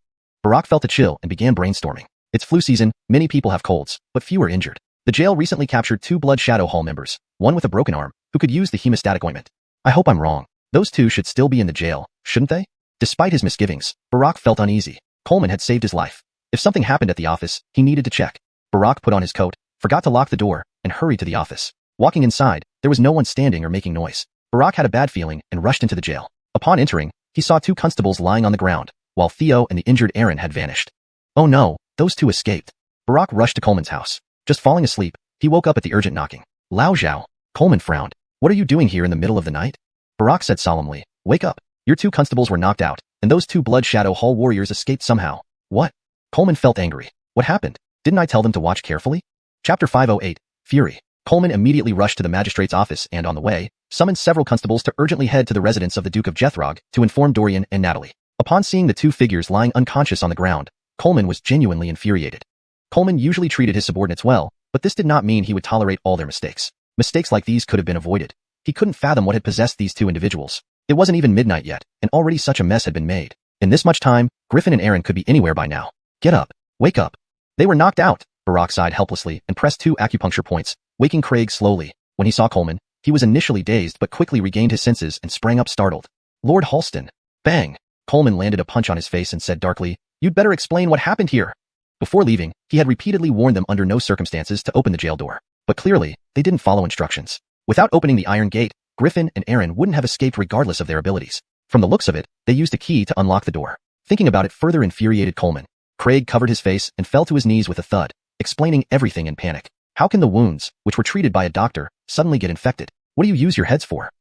Barack felt a chill and began brainstorming. It's flu season, many people have colds, but few are injured. The jail recently captured 2 Blood Shadow Hall members, one with a broken arm, who could use the hemostatic ointment. I hope I'm wrong. Those 2 should still be in the jail, shouldn't they? Despite his misgivings, Barack felt uneasy. Coleman had saved his life. If something happened at the office, he needed to check. Barack put on his coat, forgot to lock the door, and hurried to the office. Walking inside, there was no one standing or making noise. Barack had a bad feeling and rushed into the jail. Upon entering, he saw 2 constables lying on the ground, while Theo and the injured Aaron had vanished. Oh no, those 2 escaped. Barack rushed to Coleman's house. Just falling asleep, he woke up at the urgent knocking. Lao Zhao. Coleman frowned. What are you doing here in the middle of the night? Barack said solemnly. Wake up. Your 2 constables were knocked out, and those 2 Blood Shadow Hall warriors escaped somehow. What? Coleman felt angry. What happened? Didn't I tell them to watch carefully? Chapter 508. Fury. Coleman immediately rushed to the magistrate's office and, on the way, summoned several constables to urgently head to the residence of the Duke of Jethrodg to inform Dorian and Natalie. Upon seeing the 2 figures lying unconscious on the ground, Coleman was genuinely infuriated. Coleman usually treated his subordinates well, but this did not mean he would tolerate all their mistakes. Mistakes like these could have been avoided. He couldn't fathom what had possessed these 2 individuals. It wasn't even midnight yet, and already such a mess had been made. In this much time, Griffin and Aaron could be anywhere by now. Get up. Wake up. They were knocked out. Barack sighed helplessly and pressed 2 acupuncture points, waking Craig slowly. When he saw Coleman, he was initially dazed but quickly regained his senses and sprang up startled. Lord Halston. Bang. Coleman landed a punch on his face and said darkly, You'd better explain what happened here. Before leaving, he had repeatedly warned them under no circumstances to open the jail door. But clearly, they didn't follow instructions. Without opening the iron gate, Griffin and Aaron wouldn't have escaped regardless of their abilities. From the looks of it, they used a key to unlock the door. Thinking about it further infuriated Coleman. Craig covered his face and fell to his knees with a thud, explaining everything in panic. How can the wounds, which were treated by a doctor, suddenly get infected? What do you use your heads for?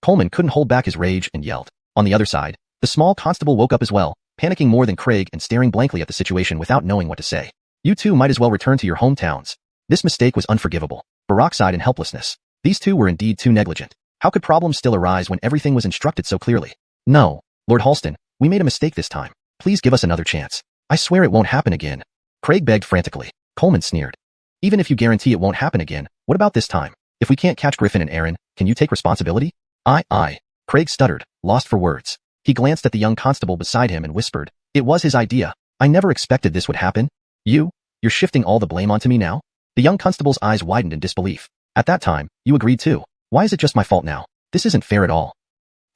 Coleman couldn't hold back his rage and yelled. On the other side, the small constable woke up as well, panicking more than Craig and staring blankly at the situation without knowing what to say. You 2 might as well return to your hometowns. This mistake was unforgivable. Barack sighed in helplessness. These 2 were indeed too negligent. How could problems still arise when everything was instructed so clearly? No, Lord Halston, we made a mistake this time. Please give us another chance. I swear it won't happen again. Craig begged frantically. Coleman sneered. Even if you guarantee it won't happen again, what about this time? If we can't catch Griffin and Aaron, can you take responsibility? I. Craig stuttered, lost for words. He glanced at the young constable beside him and whispered, It was his idea. I never expected this would happen. You're shifting all the blame onto me now? The young constable's eyes widened in disbelief. At that time, you agreed too. Why is it just my fault now? This isn't fair at all.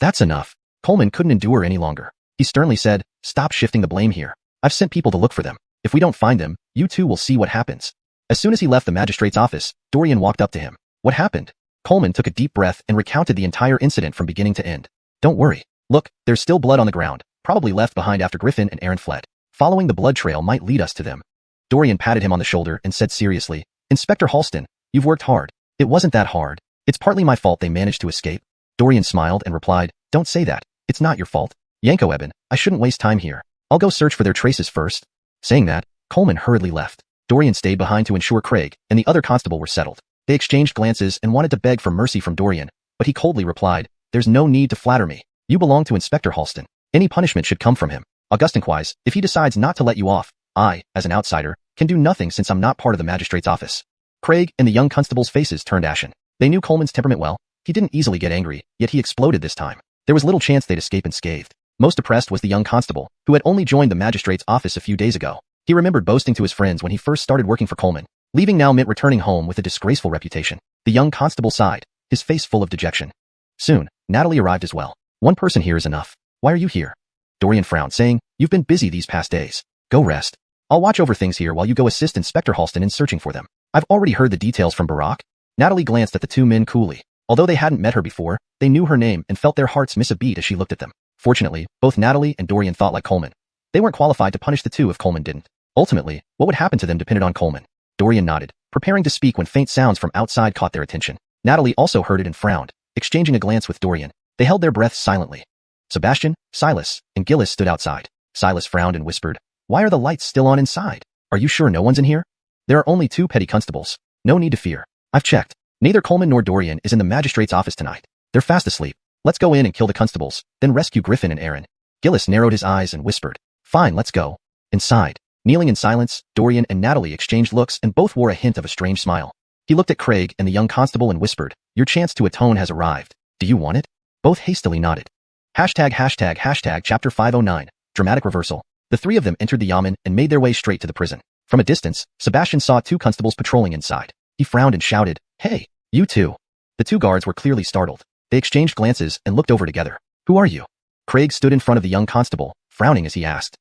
That's enough. Coleman couldn't endure any longer. He sternly said, Stop shifting the blame here. I've sent people to look for them. If we don't find them, you two will see what happens. As soon as he left the magistrate's office, Dorian walked up to him. What happened? Coleman took a deep breath and recounted the entire incident from beginning to end. Don't worry. Look, there's still blood on the ground, probably left behind after Griffin and Aaron fled. Following the blood trail might lead us to them. Dorian patted him on the shoulder and said seriously, Inspector Halston, you've worked hard. It wasn't that hard. It's partly my fault they managed to escape. Dorian smiled and replied, don't say that. It's not your fault. Yanko Eben, I shouldn't waste time here. I'll go search for their traces first. Saying that, Coleman hurriedly left. Dorian stayed behind to ensure Craig and the other constable were settled. They exchanged glances and wanted to beg for mercy from Dorian, but he coldly replied, there's no need to flatter me. You belong to Inspector Halston. Any punishment should come from him. Augustinquise, if he decides not to let you off, I, as an outsider, can do nothing since I'm not part of the magistrate's office. Craig and the young constable's faces turned ashen. They knew Coleman's temperament well. He didn't easily get angry, yet he exploded this time. There was little chance they'd escape unscathed. Most depressed was the young constable, who had only joined the magistrate's office a few days ago. He remembered boasting to his friends when he first started working for Coleman. Leaving now meant returning home with a disgraceful reputation. The young constable sighed, his face full of dejection. Soon, Natalie arrived as well. One person here is enough. Why are you here? Dorian frowned, saying, you've been busy these past days. Go rest. I'll watch over things here while you go assist Inspector Halston in searching for them. I've already heard the details from Barack. Natalie glanced at the two men coolly. Although they hadn't met her before, they knew her name and felt their hearts miss a beat as she looked at them. Fortunately, both Natalie and Dorian thought like Coleman. They weren't qualified to punish the two if Coleman didn't. Ultimately, what would happen to them depended on Coleman. Dorian nodded, preparing to speak when faint sounds from outside caught their attention. Natalie also heard it and frowned, exchanging a glance with Dorian. They held their breaths silently. Sebastian, Silas, and Gillis stood outside. Silas frowned and whispered, why are the lights still on inside? Are you sure no one's in here? There are only 2 petty constables. No need to fear. I've checked. Neither Coleman nor Dorian is in the magistrate's office tonight. They're fast asleep. Let's go in and kill the constables, then rescue Griffin and Aaron. Gillis narrowed his eyes and whispered, fine, let's go. Inside. Kneeling in silence, Dorian and Natalie exchanged looks and both wore a hint of a strange smile. He looked at Craig and the young constable and whispered, your chance to atone has arrived. Do you want it? Both hastily nodded. Chapter 509. Dramatic reversal. The 3 of them entered the yamen and made their way straight to the prison. From a distance, Sebastian saw 2 constables patrolling inside. He frowned and shouted, hey, you two. The 2 guards were clearly startled. They exchanged glances and looked over together. Who are you? Craig stood in front of the young constable, frowning as he asked.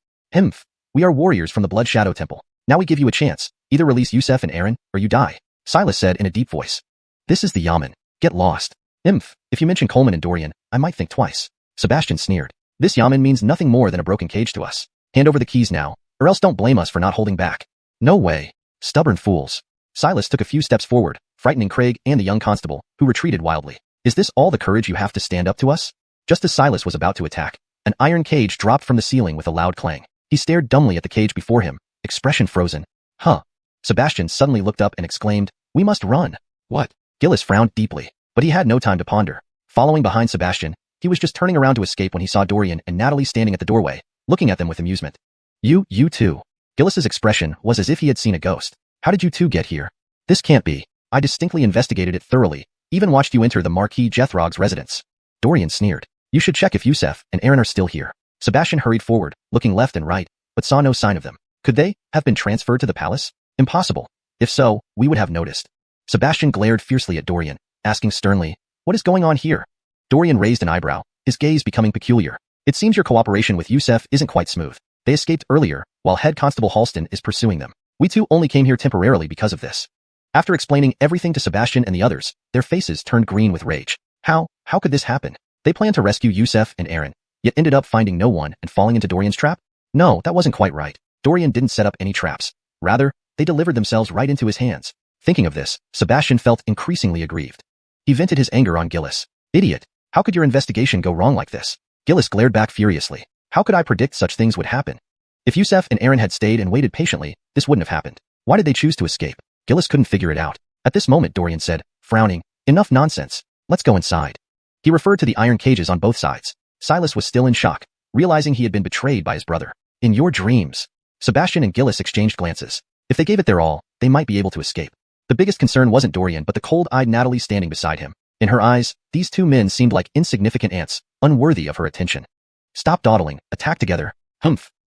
We are warriors from the Blood Shadow Temple. Now we give you a chance. Either release Yusef and Aaron, or you die. Silas said in a deep voice. This is the yamen. Get lost. If you mention Coleman and Dorian, I might think twice. Sebastian sneered. This yamen means nothing more than a broken cage to us. Hand over the keys now, or else don't blame us for not holding back. No way. Stubborn fools. Silas took a few steps forward, frightening Craig and the young constable, who retreated wildly. Is this all the courage you have to stand up to us? Just as Silas was about to attack, an iron cage dropped from the ceiling with a loud clang. He stared dumbly at the cage before him, expression frozen. Huh. Sebastian suddenly looked up and exclaimed, we must run. What? Gillis frowned deeply, but he had no time to ponder. Following behind Sebastian, he was just turning around to escape when he saw Dorian and Natalie standing at the doorway, looking at them with amusement. You two. Gillis's expression was as if he had seen a ghost. How did you two get here? This can't be. I distinctly investigated it thoroughly, even watched you enter the Marquis Jethrog's residence. Dorian sneered. You should check if Yusef and Aaron are still here. Sebastian hurried forward, looking left and right, but saw no sign of them. Could they have been transferred to the palace? Impossible. If so, we would have noticed. Sebastian glared fiercely at Dorian, asking sternly, what is going on here? Dorian raised an eyebrow, his gaze becoming peculiar. It seems your cooperation with Yusef isn't quite smooth. They escaped earlier, while Head Constable Halston is pursuing them. We two only came here temporarily because of this. After explaining everything to Sebastian and the others, their faces turned green with rage. How could this happen? They planned to rescue Yusef and Aaron, yet ended up finding no one and falling into Dorian's trap? No, that wasn't quite right. Dorian didn't set up any traps. Rather, they delivered themselves right into his hands. Thinking of this, Sebastian felt increasingly aggrieved. He vented his anger on Gillis. Idiot! How could your investigation go wrong like this? Gillis glared back furiously. How could I predict such things would happen? If Yusef and Aaron had stayed and waited patiently, this wouldn't have happened. Why did they choose to escape? Gillis couldn't figure it out. At this moment, Dorian said, frowning, enough nonsense. Let's go inside. He referred to the iron cages on both sides. Silas was still in shock, realizing he had been betrayed by his brother. In your dreams. Sebastian and Gillis exchanged glances. If they gave it their all, they might be able to escape. The biggest concern wasn't Dorian but the cold-eyed Natalie standing beside him. In her eyes, these 2 men seemed like insignificant ants, unworthy of her attention. Stop dawdling, attack together.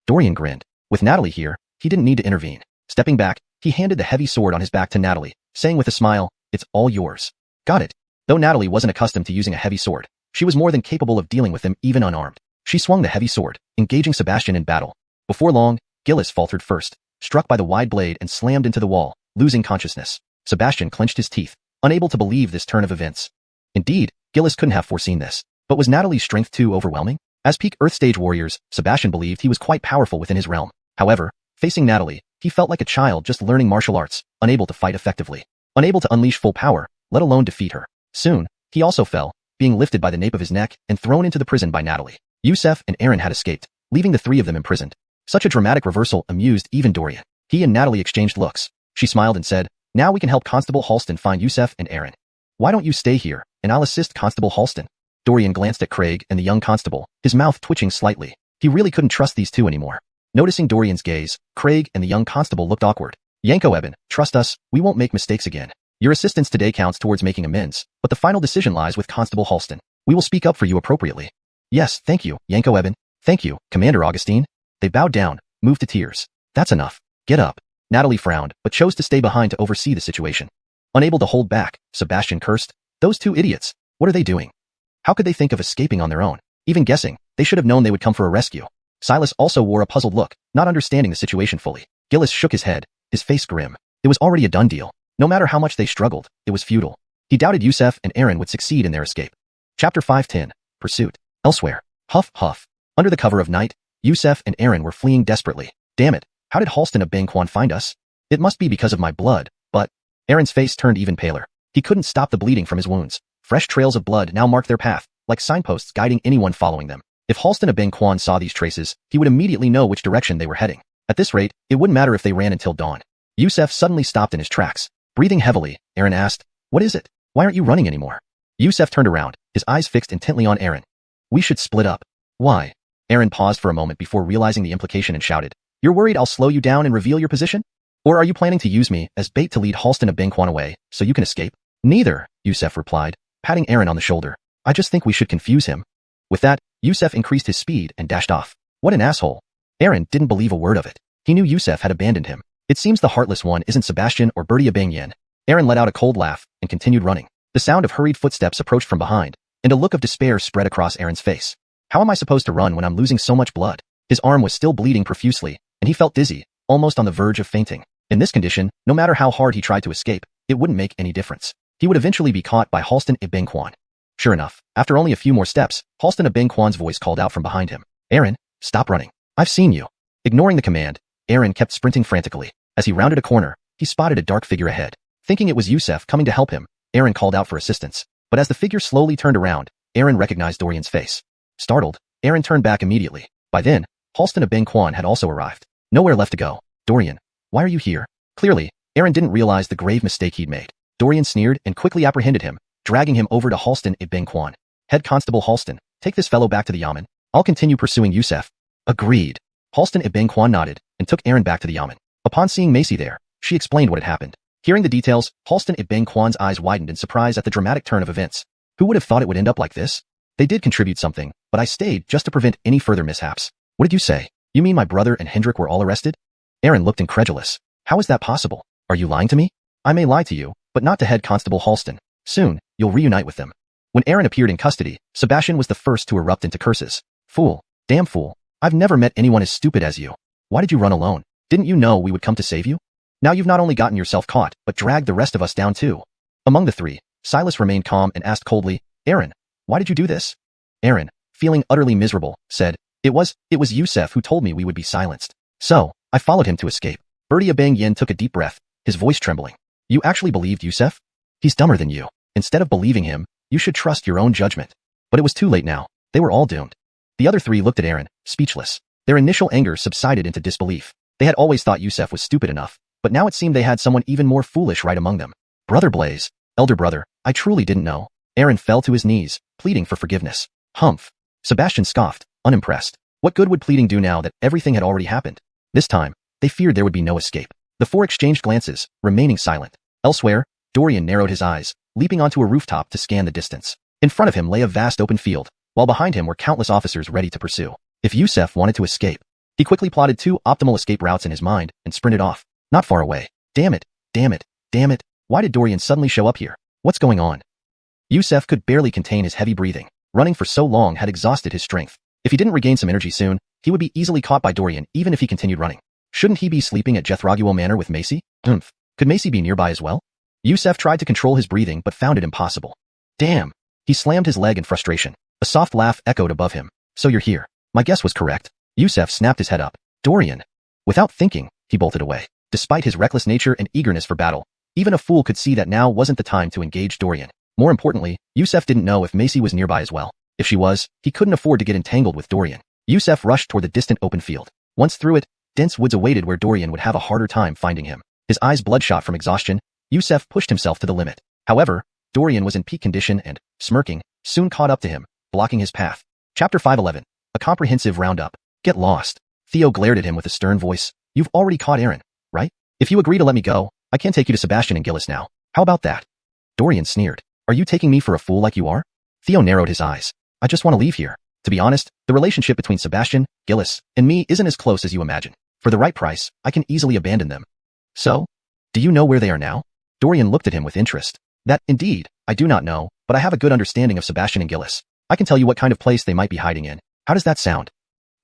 Dorian grinned. With Natalie here, he didn't need to intervene. Stepping back, he handed the heavy sword on his back to Natalie, saying with a smile, it's all yours. Got it. Though Natalie wasn't accustomed to using a heavy sword, she was more than capable of dealing with them even unarmed. She swung the heavy sword, engaging Sebastian in battle. Before long, Gillis faltered first, struck by the wide blade and slammed into the wall, losing consciousness. Sebastian clenched his teeth, unable to believe this turn of events. Indeed, Gillis couldn't have foreseen this. But was Natalie's strength too overwhelming? As peak Earth stage warriors, Sebastian believed he was quite powerful within his realm. However, facing Natalie, he felt like a child just learning martial arts, unable to fight effectively. Unable to unleash full power, let alone defeat her. Soon, he also fell, being lifted by the nape of his neck and thrown into the prison by Natalie. Yusef and Eren had escaped, leaving the three of them imprisoned. Such a dramatic reversal amused even Dorian. He and Natalie exchanged looks. She smiled and said, "Now we can help Constable Halston find Yusef and Eren. Why don't you stay here, and I'll assist Constable Halston?" Dorian glanced at Craig and the young constable, his mouth twitching slightly. He really couldn't trust these two anymore. Noticing Dorian's gaze, Craig and the young constable looked awkward. "Yanko Eben, trust us, we won't make mistakes again. Your assistance today counts towards making amends, but the final decision lies with Constable Halston. We will speak up for you appropriately." "Yes, thank you, Yanko Eben. Thank you, Commander Augustine." They bowed down, moved to tears. "That's enough. Get up." Natalie frowned, but chose to stay behind to oversee the situation. Unable to hold back, Sebastian cursed, "Those two idiots, what are they doing? How could they think of escaping on their own? Even guessing, they should have known they would come for a rescue." Silas also wore a puzzled look, not understanding the situation fully. Gillis shook his head, his face grim. It was already a done deal. No matter how much they struggled, it was futile. He doubted Yusef and Eren would succeed in their escape. Chapter 510, Pursuit. Elsewhere. Huff, huff. Under the cover of night, Yusef and Eren were fleeing desperately. "Damn it, how did Halston of Bangquan find us? It must be because of my blood, but..." Eren's face turned even paler. He couldn't stop the bleeding from his wounds. Fresh trails of blood now marked their path, like signposts guiding anyone following them. If Halston of Bangquan saw these traces, he would immediately know which direction they were heading. At this rate, it wouldn't matter if they ran until dawn. Yusef suddenly stopped in his tracks. Breathing heavily, Eren asked, "What is it? Why aren't you running anymore?" Yusef turned around, his eyes fixed intently on Eren. "We should split up." "Why?" Eren paused for a moment before realizing the implication and shouted, "You're worried I'll slow you down and reveal your position? Or are you planning to use me as bait to lead Halston of Bangquan away, so you can escape?" "Neither," Yusef replied, patting Eren on the shoulder. "I just think we should confuse him." With that, Yusef increased his speed and dashed off. What an asshole. Eren didn't believe a word of it. He knew Yusef had abandoned him. It seems the heartless one isn't Sebastian or Bertia Bangyen. Eren let out a cold laugh and continued running. The sound of hurried footsteps approached from behind, and a look of despair spread across Eren's face. How am I supposed to run when I'm losing so much blood? His arm was still bleeding profusely, and he felt dizzy, almost on the verge of fainting. In this condition, no matter how hard he tried to escape, it wouldn't make any difference. He would eventually be caught by Halston of Bangquan. Sure enough, after only a few more steps, Halston of Bangquan's voice called out from behind him. "Eren, stop running. I've seen you." Ignoring the command, Eren kept sprinting frantically. As he rounded a corner, he spotted a dark figure ahead. Thinking it was Yusef coming to help him, Eren called out for assistance. But as the figure slowly turned around, Eren recognized Dorian's face. Startled, Eren turned back immediately. By then, Halston of Bangquan had also arrived. Nowhere left to go. "Dorian, why are you here?" Clearly, Eren didn't realize the grave mistake he'd made. Dorian sneered and quickly apprehended him, dragging him over to Halston of Bangquan. "Head Constable Halston, take this fellow back to the Yamen. I'll continue pursuing Yusef." "Agreed." Halston of Bangquan nodded and took Eren back to the Yamen. Upon seeing Macy there, she explained what had happened. Hearing the details, Halston of Bangquan's eyes widened in surprise at the dramatic turn of events. Who would have thought it would end up like this? "They did contribute something, but I stayed just to prevent any further mishaps." "What did you say? You mean my brother and Hendrik were all arrested?" Eren looked incredulous. "How is that possible? Are you lying to me?" "I may lie to you, but not to Head Constable Halston. Soon, you'll reunite with them." When Eren appeared in custody, Sebastian was the first to erupt into curses. "Fool. Damn fool. I've never met anyone as stupid as you. Why did you run alone? Didn't you know we would come to save you? Now you've not only gotten yourself caught, but dragged the rest of us down too." Among the three, Silas remained calm and asked coldly, "Eren, why did you do this?" Eren, feeling utterly miserable, said, It was Yusef who told me we would be silenced. So, I followed him to escape." Bertia Bangyen took a deep breath, his voice trembling. "You actually believed Yusef? He's dumber than you. Instead of believing him, you should trust your own judgment." But it was too late now. They were all doomed. The other three looked at Eren, speechless. Their initial anger subsided into disbelief. They had always thought Yusef was stupid enough, but now it seemed they had someone even more foolish right among them. "Brother Blaze, elder brother, I truly didn't know." Eren fell to his knees, pleading for forgiveness. "Humph." Sebastian scoffed, unimpressed. What good would pleading do now that everything had already happened? This time, they feared there would be no escape. The four exchanged glances, remaining silent. Elsewhere, Dorian narrowed his eyes, leaping onto a rooftop to scan the distance. In front of him lay a vast open field, while behind him were countless officers ready to pursue. If Yusef wanted to escape, he quickly plotted 2 optimal escape routes in his mind and sprinted off. Not far away. Damn it, damn it, damn it. Why did Dorian suddenly show up here? What's going on? Yusef could barely contain his heavy breathing. Running for so long had exhausted his strength. If he didn't regain some energy soon, he would be easily caught by Dorian even if he continued running. Shouldn't he be sleeping at Jethraguo Manor with Macy? Could Macy be nearby as well? Yusef tried to control his breathing but found it impossible. Damn! He slammed his leg in frustration. A soft laugh echoed above him. So you're here. My guess was correct. Yusef snapped his head up. Dorian. Without thinking, he bolted away. Despite his reckless nature and eagerness for battle, even a fool could see that now wasn't the time to engage Dorian. More importantly, Yusef didn't know if Macy was nearby as well. If she was, he couldn't afford to get entangled with Dorian. Yusef rushed toward the distant open field. Once through it, dense woods awaited where Dorian would have a harder time finding him. His eyes bloodshot from exhaustion, Yusef pushed himself to the limit. However, Dorian was in peak condition and, smirking, soon caught up to him, blocking his path. Chapter 511. A comprehensive roundup. Get lost. Theo glared at him with a stern voice. You've already caught Aaron, right? If you agree to let me go, I can take you to Sebastian and Gillis now. How about that? Dorian sneered. Are you taking me for a fool like you are? Theo narrowed his eyes. I just want to leave here. To be honest, the relationship between Sebastian, Gillis, and me isn't as close as you imagine. For the right price, I can easily abandon them. So? Do you know where they are now? Dorian looked at him with interest. That, indeed, I do not know, but I have a good understanding of Sebastian and Gillis. I can tell you what kind of place they might be hiding in. How does that sound?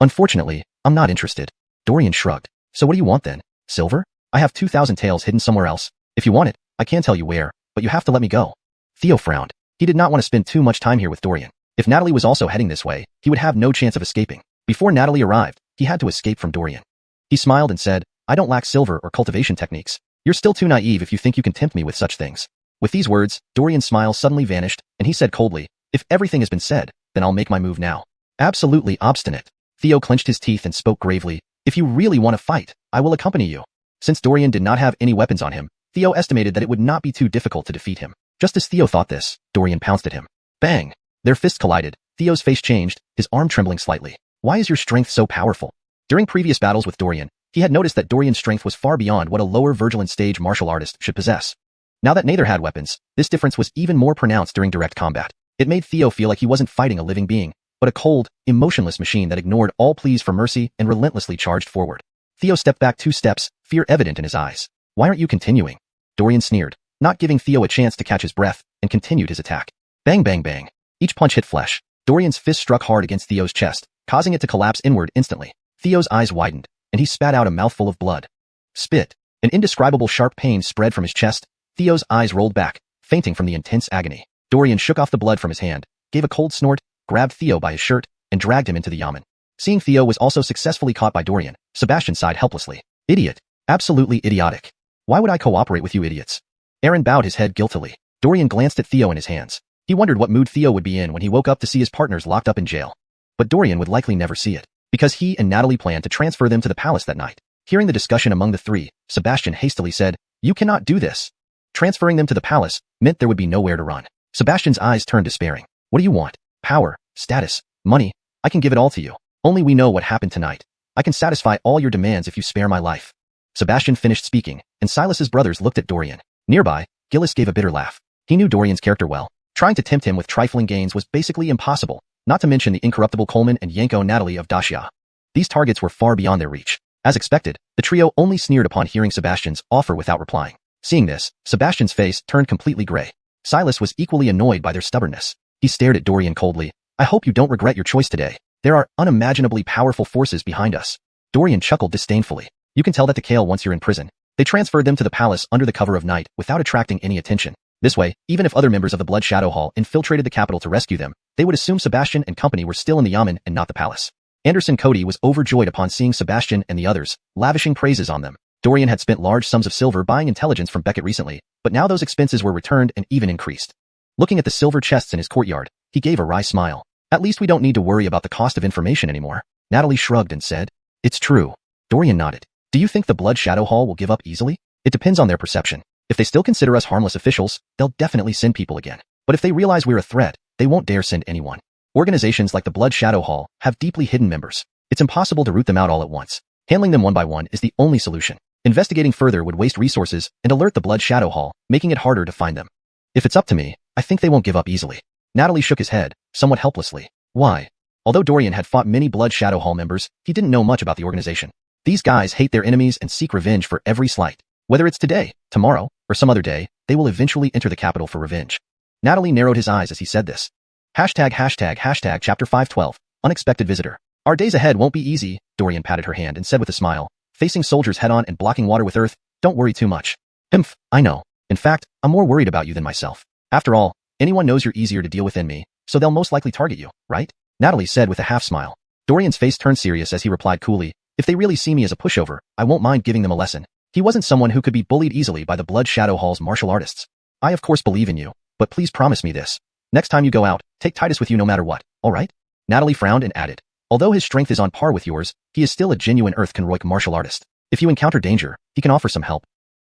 Unfortunately, I'm not interested. Dorian shrugged. So what do you want then? Silver? I have 2,000 taels hidden somewhere else. If you want it, I can tell you where, but you have to let me go. Theo frowned. He did not want to spend too much time here with Dorian. If Natalie was also heading this way, he would have no chance of escaping. Before Natalie arrived, he had to escape from Dorian. He smiled and said, I don't lack silver or cultivation techniques. You're still too naive if you think you can tempt me with such things. With these words, Dorian's smile suddenly vanished, and he said coldly, if everything has been said, then I'll make my move now. Absolutely obstinate. Theo clenched his teeth and spoke gravely, if you really want to fight, I will accompany you. Since Dorian did not have any weapons on him, Theo estimated that it would not be too difficult to defeat him. Just as Theo thought this, Dorian pounced at him. Bang! Their fists collided. Theo's face changed, his arm trembling slightly. Why is your strength so powerful? During previous battles with Dorian, he had noticed that Dorian's strength was far beyond what a lower Virgilian stage martial artist should possess. Now that neither had weapons, this difference was even more pronounced during direct combat. It made Theo feel like he wasn't fighting a living being, but a cold, emotionless machine that ignored all pleas for mercy and relentlessly charged forward. Theo stepped back 2 steps, fear evident in his eyes. Why aren't you continuing? Dorian sneered, not giving Theo a chance to catch his breath, and continued his attack. Bang bang bang. Each punch hit flesh. Dorian's fist struck hard against Theo's chest, causing it to collapse inward instantly. Theo's eyes widened, and he spat out a mouthful of blood. Spit. An indescribable sharp pain spread from his chest. Theo's eyes rolled back, fainting from the intense agony. Dorian shook off the blood from his hand, gave a cold snort, grabbed Theo by his shirt, and dragged him into the yamen. Seeing Theo was also successfully caught by Dorian, Sebastian sighed helplessly. Idiot. Absolutely idiotic. Why would I cooperate with you idiots? Aaron bowed his head guiltily. Dorian glanced at Theo in his hands. He wondered what mood Theo would be in when he woke up to see his partners locked up in jail. But Dorian would likely never see it, because he and Natalie planned to transfer them to the palace that night. Hearing the discussion among the three, Sebastian hastily said, You cannot do this. Transferring them to the palace meant there would be nowhere to run. Sebastian's eyes turned despairing. What do you want? Power, status, money. I can give it all to you. Only we know what happened tonight. I can satisfy all your demands if you spare my life. Sebastian finished speaking, and Silas's brothers looked at Dorian. Nearby, Gillis gave a bitter laugh. He knew Dorian's character well. Trying to tempt him with trifling gains was basically impossible, not to mention the incorruptible Coleman and Yanko Natalie of Dacia. These targets were far beyond their reach. As expected, the trio only sneered upon hearing Sebastian's offer without replying. Seeing this, Sebastian's face turned completely gray. Silas was equally annoyed by their stubbornness. He stared at Dorian coldly. I hope you don't regret your choice today. There are unimaginably powerful forces behind us. Dorian chuckled disdainfully. You can tell that to Kale once you're in prison. They transferred them to the palace under the cover of night without attracting any attention. This way, even if other members of the Blood Shadow Hall infiltrated the capital to rescue them, they would assume Sebastian and company were still in the yamen and not the palace. Anderson Cody was overjoyed upon seeing Sebastian and the others, lavishing praises on them. Dorian had spent large sums of silver buying intelligence from Beckett recently, but now those expenses were returned and even increased. Looking at the silver chests in his courtyard, he gave a wry smile. At least we don't need to worry about the cost of information anymore. Natalie shrugged and said, It's true. Dorian nodded. Do you think the Blood Shadow Hall will give up easily? It depends on their perception. If they still consider us harmless officials, they'll definitely send people again. But if they realize we're a threat, they won't dare send anyone. Organizations like the Blood Shadow Hall have deeply hidden members. It's impossible to root them out all at once. Handling them one by one is the only solution. Investigating further would waste resources and alert the Blood Shadow Hall, making it harder to find them. If it's up to me, I think they won't give up easily. Natalie shook his head, somewhat helplessly. Why? Although Dorian had fought many Blood Shadow Hall members, he didn't know much about the organization. These guys hate their enemies and seek revenge for every slight. Whether it's today, tomorrow, or some other day, they will eventually enter the capital for revenge. Natalie narrowed his eyes as he said this. Hashtag chapter 512, unexpected visitor. Our days ahead won't be easy, Dorian patted her hand and said with a smile, facing soldiers head-on and blocking water with earth, don't worry too much. Humph, I know. In fact, I'm more worried about you than myself. After all, anyone knows you're easier to deal with than me, so they'll most likely target you, right? Natalie said with a half-smile. Dorian's face turned serious as he replied coolly, if they really see me as a pushover, I won't mind giving them a lesson. He wasn't someone who could be bullied easily by the Blood Shadow Hall's martial artists. I of course believe in you, but please promise me this. Next time you go out, take Titus with you no matter what, alright? Natalie frowned and added, although his strength is on par with yours, he is still a genuine Earth-Kenroik martial artist. If you encounter danger, he can offer some help.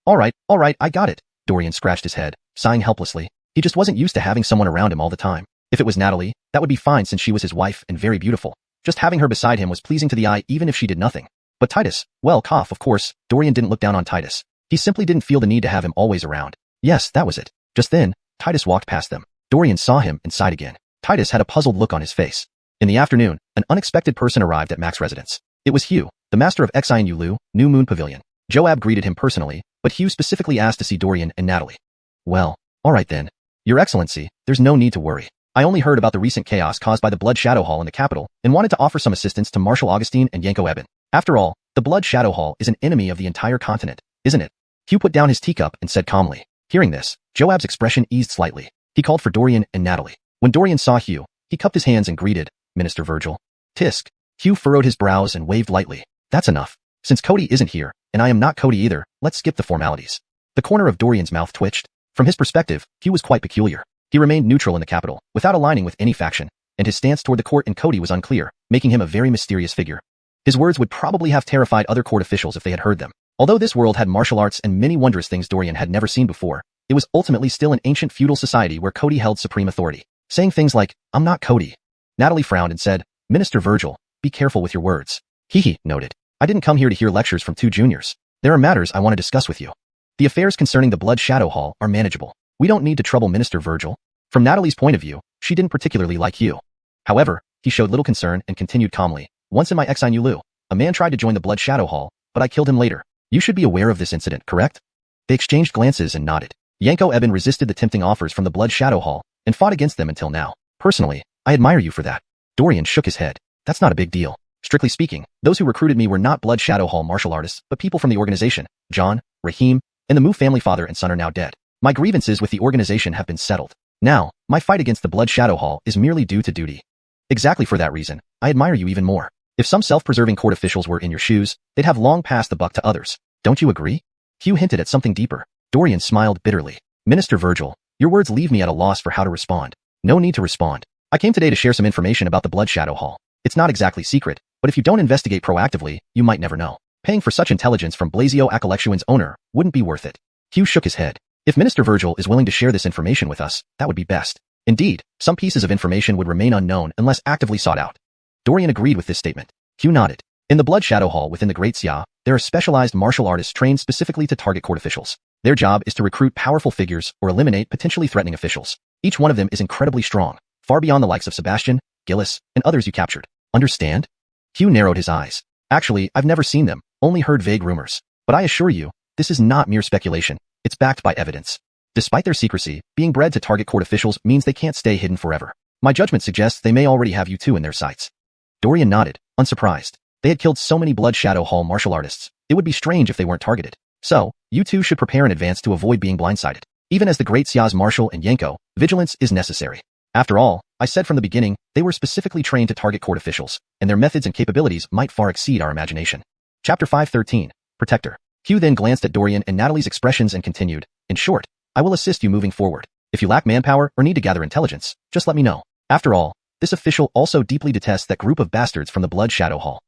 Alright, I got it. Dorian scratched his head, sighing helplessly. He just wasn't used to having someone around him all the time. If it was Natalie, that would be fine since she was his wife and very beautiful. Just having her beside him was pleasing to the eye even if she did nothing. But Titus, well, of course, Dorian didn't look down on Titus. He simply didn't feel the need to have him always around. Yes, that was it. Just then, Titus walked past them. Dorian saw him and sighed again. Titus had a puzzled look on his face. In the afternoon, an unexpected person arrived at Mac's residence. It was Hugh, the master of Xi and Yulu, New Moon Pavilion. Joab greeted him personally, but Hugh specifically asked to see Dorian and Natalie. Well, alright then. Your Excellency, there's no need to worry. I only heard about the recent chaos caused by the Blood Shadow Hall in the capital and wanted to offer some assistance to Marshal Augustine and Yanko Eben. After all, the Blood Shadow Hall is an enemy of the entire continent, isn't it? Hugh put down his teacup and said calmly. Hearing this, Joab's expression eased slightly. He called for Dorian and Natalie. When Dorian saw Hugh, he cupped his hands and greeted, Minister Virgil. Tisk. Hugh furrowed his brows and waved lightly. That's enough. Since Cody isn't here, and I am not Cody either, let's skip the formalities. The corner of Dorian's mouth twitched. From his perspective, Hugh was quite peculiar. He remained neutral in the capital, without aligning with any faction, and his stance toward the court and Cody was unclear, making him a very mysterious figure. His words would probably have terrified other court officials if they had heard them. Although this world had martial arts and many wondrous things Dorian had never seen before, it was ultimately still an ancient feudal society where Cody held supreme authority. Saying things like, I'm not Cody. Natalie frowned and said, Minister Virgil, be careful with your words. He noted. I didn't come here to hear lectures from two juniors. There are matters I want to discuss with you. The affairs concerning the Blood Shadow Hall are manageable. We don't need to trouble Minister Virgil. From Natalie's point of view, she didn't particularly like Hugh. However, he showed little concern and continued calmly. Once in my Exine Yulu, a man tried to join the Blood Shadow Hall, but I killed him later. You should be aware of this incident, correct? They exchanged glances and nodded. Yanko Eben resisted the tempting offers from the Blood Shadow Hall and fought against them until now. Personally, I admire you for that. Dorian shook his head. That's not a big deal. Strictly speaking, those who recruited me were not Blood Shadow Hall martial artists, but people from the organization. John, Rahim, and the Mu family father and son are now dead. My grievances with the organization have been settled. Now, my fight against the Blood Shadow Hall is merely due to duty. Exactly for that reason, I admire you even more. If some self-preserving court officials were in your shoes, they'd have long passed the buck to others. Don't you agree? Hugh hinted at something deeper. Dorian smiled bitterly. Minister Virgil, your words leave me at a loss for how to respond. No need to respond. I came today to share some information about the Blood Shadow Hall. It's not exactly secret, but if you don't investigate proactively, you might never know. Paying for such intelligence from Blasio Akalexuan's owner wouldn't be worth it. Hugh shook his head. If Minister Virgil is willing to share this information with us, that would be best. Indeed, some pieces of information would remain unknown unless actively sought out. Dorian agreed with this statement. Hugh nodded. In the Blood Shadow Hall within the Great Xia, there are specialized martial artists trained specifically to target court officials. Their job is to recruit powerful figures or eliminate potentially threatening officials. Each one of them is incredibly strong, far beyond the likes of Sebastian, Gillis, and others you captured. Understand? Hugh narrowed his eyes. Actually, I've never seen them, only heard vague rumors. But I assure you, this is not mere speculation. It's backed by evidence. Despite their secrecy, being bred to target court officials means they can't stay hidden forever. My judgment suggests they may already have you two in their sights. Dorian nodded, unsurprised. They had killed so many Blood Shadow Hall martial artists. It would be strange if they weren't targeted. So, you two should prepare in advance to avoid being blindsided. Even as the Great Xia's Marshal and Yanko, vigilance is necessary. After all, I said from the beginning, they were specifically trained to target court officials, and their methods and capabilities might far exceed our imagination. Chapter 513, Protector. Hugh then glanced at Dorian and Natalie's expressions and continued, in short, I will assist you moving forward. If you lack manpower or need to gather intelligence, just let me know. After all, this official also deeply detests that group of bastards from the Blood Shadow Hall.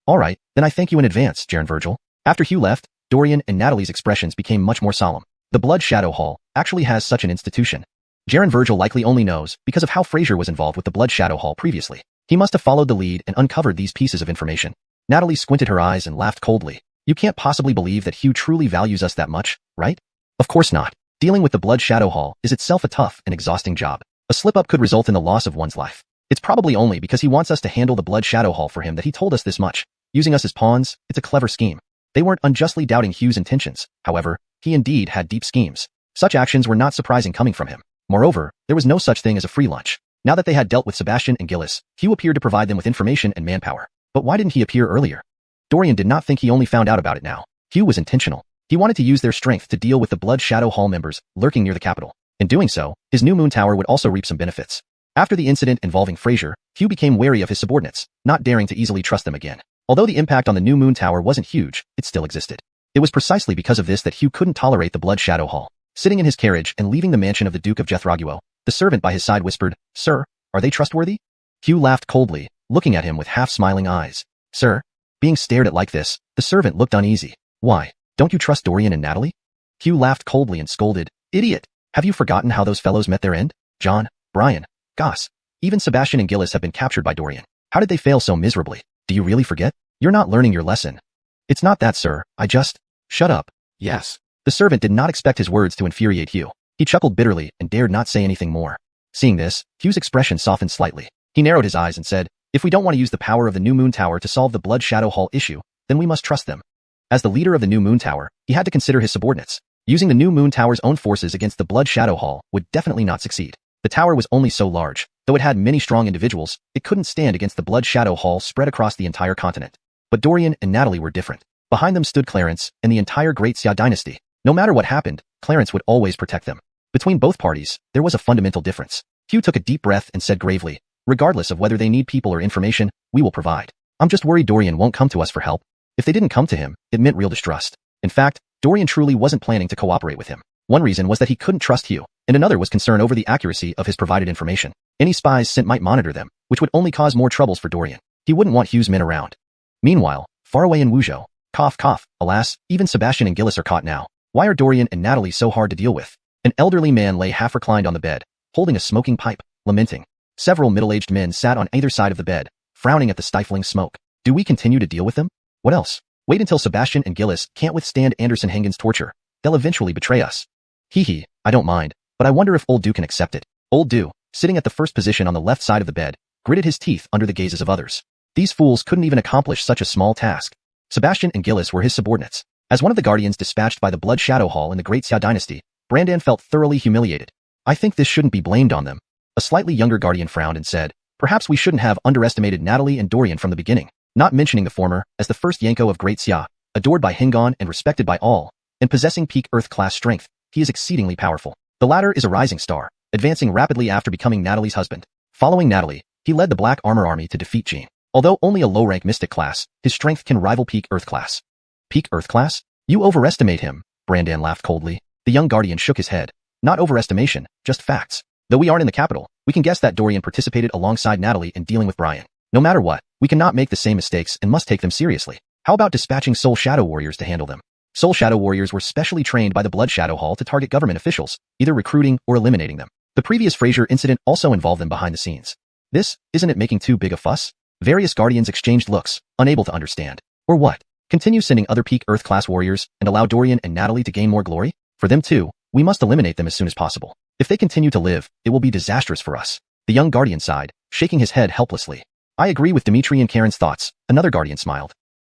Alright, then I thank you in advance, Jaren Virgil. After Hugh left, Dorian and Natalie's expressions became much more solemn. The Blood Shadow Hall actually has such an institution. Jaren Virgil likely only knows because of how Fraser was involved with the Blood Shadow Hall previously. He must have followed the lead and uncovered these pieces of information. Natalie squinted her eyes and laughed coldly. You can't possibly believe that Hugh truly values us that much, right? Of course not. Dealing with the Blood Shadow Hall is itself a tough and exhausting job. A slip-up could result in the loss of one's life. It's probably only because he wants us to handle the Blood Shadow Hall for him that he told us this much. Using us as pawns, it's a clever scheme. They weren't unjustly doubting Hugh's intentions. However, he indeed had deep schemes. Such actions were not surprising coming from him. Moreover, there was no such thing as a free lunch. Now that they had dealt with Sebastian and Gillis, Hugh appeared to provide them with information and manpower. But why didn't he appear earlier? Dorian did not think he only found out about it now. Hugh was intentional. He wanted to use their strength to deal with the Blood Shadow Hall members lurking near the capital. In doing so, his new moon tower would also reap some benefits. After the incident involving Fraser, Hugh became wary of his subordinates, not daring to easily trust them again. Although the impact on the new moon tower wasn't huge, it still existed. It was precisely because of this that Hugh couldn't tolerate the Blood Shadow Hall. Sitting in his carriage and leaving the mansion of the Duke of Jethraguo, the servant by his side whispered, "Sir, are they trustworthy?" Hugh laughed coldly, looking at him with half-smiling eyes. "Sir?" Being stared at like this, the servant looked uneasy. "Why? Don't you trust Dorian and Natalie?" Hugh laughed coldly and scolded, "Idiot! Have you forgotten how those fellows met their end? John, Brian, Goss, even Sebastian and Gillis have been captured by Dorian. How did they fail so miserably? Do you really forget? You're not learning your lesson." "It's not that, sir. I just—" "Shut up." "Yes." The servant did not expect his words to infuriate Hugh. He chuckled bitterly and dared not say anything more. Seeing this, Hugh's expression softened slightly. He narrowed his eyes and said, "If we don't want to use the power of the New Moon Tower to solve the Blood Shadow Hall issue, then we must trust them." As the leader of the New Moon Tower, he had to consider his subordinates. Using the New Moon Tower's own forces against the Blood Shadow Hall would definitely not succeed. The tower was only so large. Though it had many strong individuals, it couldn't stand against the Blood Shadow Hall spread across the entire continent. But Dorian and Natalie were different. Behind them stood Clarence and the entire Great Xia dynasty. No matter what happened, Clarence would always protect them. Between both parties, there was a fundamental difference. Hugh took a deep breath and said gravely, "Regardless of whether they need people or information, we will provide. I'm just worried Dorian won't come to us for help." If they didn't come to him, it meant real distrust. In fact, Dorian truly wasn't planning to cooperate with him. One reason was that he couldn't trust Hugh, and another was concern over the accuracy of his provided information. Any spies sent might monitor them, which would only cause more troubles for Dorian. He wouldn't want Hugh's men around. Meanwhile, far away in Wuzhou, cough cough, alas, even Sebastian and Gillis are caught now. Why are Dorian and Natalie so hard to deal with? An elderly man lay half reclined on the bed, holding a smoking pipe, lamenting. Several middle-aged men sat on either side of the bed, frowning at the stifling smoke. Do we continue to deal with them? What else? Wait until Sebastian and Gillis can't withstand Anderson Hengen's torture. They'll eventually betray us. Hee, I don't mind, but I wonder if Old Du can accept it. Old Du, sitting at the first position on the left side of the bed, gritted his teeth under the gazes of others. These fools couldn't even accomplish such a small task. Sebastian and Gillis were his subordinates. As one of the guardians dispatched by the Blood Shadow Hall in the Great Xia dynasty, Brandan felt thoroughly humiliated. I think this shouldn't be blamed on them. A slightly younger guardian frowned and said, perhaps we shouldn't have underestimated Natalie and Dorian from the beginning, not mentioning the former as the first Yanko of Great Xia, adored by Hengon and respected by all, and possessing peak Earth-class strength. He is exceedingly powerful. The latter is a rising star, advancing rapidly after becoming Natalie's husband. Following Natalie, he led the Black Armor Army to defeat Jean. Although only a low-rank mystic class, his strength can rival peak Earth class. Peak Earth class? You overestimate him, Brandan laughed coldly. The young guardian shook his head. Not overestimation, just facts. Though we aren't in the capital, we can guess that Dorian participated alongside Natalie in dealing with Brian. No matter what, we cannot make the same mistakes and must take them seriously. How about dispatching Soul Shadow Warriors to handle them? Soul Shadow Warriors were specially trained by the Blood Shadow Hall to target government officials, either recruiting or eliminating them. The previous Fraser incident also involved them behind the scenes. Isn't it making too big a fuss? Various guardians exchanged looks, unable to understand. Or what? Continue sending other peak Earth-class warriors and allow Dorian and Natalie to gain more glory? For them too, we must eliminate them as soon as possible. If they continue to live, it will be disastrous for us. The young guardian sighed, shaking his head helplessly. I agree with Dimitri and Karen's thoughts, another guardian smiled.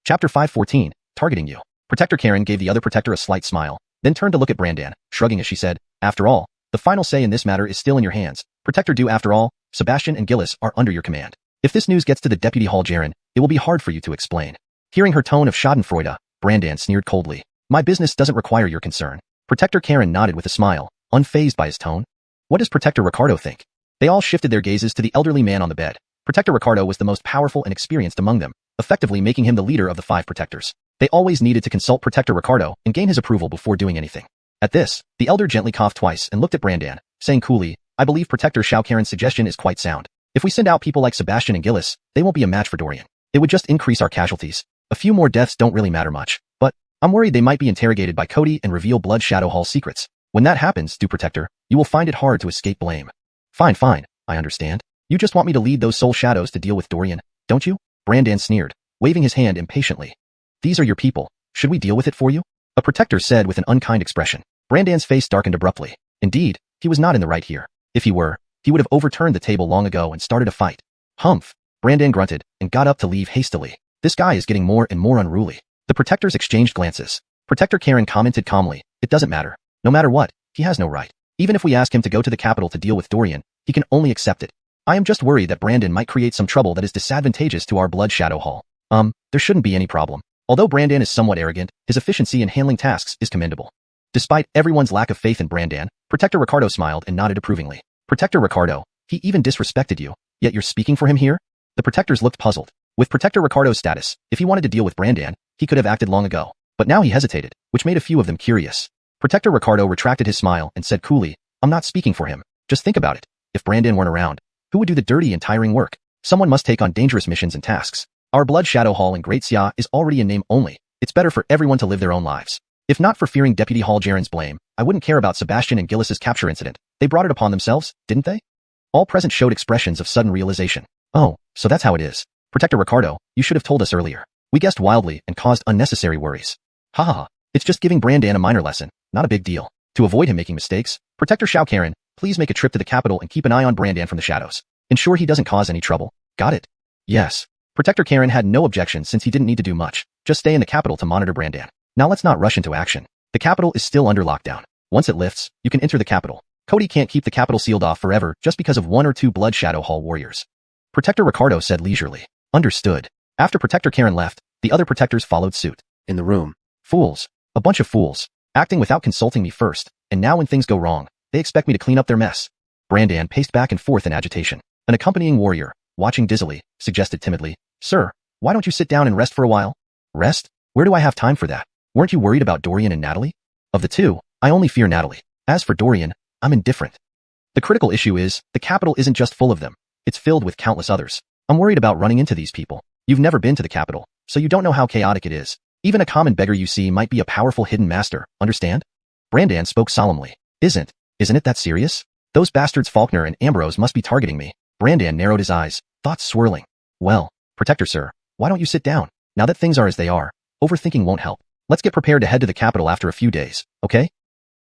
Chapter 514, Targeting You. Protector Karen gave the other protector a slight smile, then turned to look at Brandan, shrugging as she said, after all, the final say in this matter is still in your hands. Protector Du, after all, Sebastian and Gillis are under your command. If this news gets to the Deputy Hall Jaren, it will be hard for you to explain. Hearing her tone of schadenfreude, Brandan sneered coldly. My business doesn't require your concern. Protector Karen nodded with a smile, unfazed by his tone. What does Protector Ricardo think? They all shifted their gazes to the elderly man on the bed. Protector Ricardo was the most powerful and experienced among them, effectively making him the leader of the 5 protectors. They always needed to consult Protector Ricardo and gain his approval before doing anything. At this, the elder gently coughed twice and looked at Brandan, saying coolly, I believe Protector Shao Karen's suggestion is quite sound. If we send out people like Sebastian and Gillis, they won't be a match for Dorian. It would just increase our casualties. A few more deaths don't really matter much, but I'm worried they might be interrogated by Cody and reveal Blood Shadow Hall secrets. When that happens, Du Protector, you will find it hard to escape blame. Fine, I understand. You just want me to lead those soul shadows to deal with Dorian, don't you? Brandan sneered, waving his hand impatiently. These are your people. Should we deal with it for you? A protector said with an unkind expression. Brandan's face darkened abruptly. Indeed, he was not in the right here. If he were, he would have overturned the table long ago and started a fight. Humph. Brandan grunted and got up to leave hastily. This guy is getting more and more unruly. The protectors exchanged glances. Protector Karen commented calmly, it doesn't matter. No matter what, he has no right. Even if we ask him to go to the capital to deal with Dorian, he can only accept it. I am just worried that Brandan might create some trouble that is disadvantageous to our Blood Shadow Hall. There shouldn't be any problem. Although Brandan is somewhat arrogant, his efficiency in handling tasks is commendable. Despite everyone's lack of faith in Brandan, Protector Ricardo smiled and nodded approvingly. Protector Ricardo, he even disrespected you, yet you're speaking for him here? The protectors looked puzzled. With Protector Ricardo's status, if he wanted to deal with Brandan, he could have acted long ago. But now he hesitated, which made a few of them curious. Protector Ricardo retracted his smile and said coolly, I'm not speaking for him. Just think about it. If Brandan weren't around, who would do the dirty and tiring work? Someone must take on dangerous missions and tasks. Our Blood Shadow Hall in Great Xia is already in name only. It's better for everyone to live their own lives. If not for fearing Deputy Hall Jaren's blame, I wouldn't care about Sebastian and Gillis's capture incident. They brought it upon themselves, didn't they? All present showed expressions of sudden realization. Oh, so that's how it is. Protector Ricardo, you should have told us earlier. We guessed wildly and caused unnecessary worries. Ha ha ha. It's just giving Brandan a minor lesson, not a big deal. To avoid him making mistakes, Protector Shao Karan, please make a trip to the capital and keep an eye on Brandan from the shadows. Ensure he doesn't cause any trouble. Got it? Yes. Protector Karan had no objection since he didn't need to do much. Just stay in the capital to monitor Brandan. Now let's not rush into action. The capital is still under lockdown. Once it lifts, you can enter the capital. Cody can't keep the capital sealed off forever just because of one or two Blood Shadow Hall warriors. Protector Ricardo said leisurely. Understood. After Protector Karan left, the other protectors followed suit. In the room. Fools. A bunch of fools. Acting without consulting me first, and now when things go wrong, they expect me to clean up their mess. Brandan paced back and forth in agitation. An accompanying warrior, watching dizzily, suggested timidly, Sir, why don't you sit down and rest for a while? Rest? Where do I have time for that? Weren't you worried about Dorian and Natalie? Of the two, I only fear Natalie. As for Dorian, I'm indifferent. The critical issue is, the capital isn't just full of them. It's filled with countless others. I'm worried about running into these people. You've never been to the capital, so you don't know how chaotic it is. Even a common beggar you see might be a powerful hidden master, understand? Brandan spoke solemnly. Isn't it that serious? Those bastards Faulkner and Ambrose must be targeting me. Brandan narrowed his eyes, thoughts swirling. Well, Protector sir, why don't you sit down? Now that things are as they are, overthinking won't help. Let's get prepared to head to the capital after a few days, okay?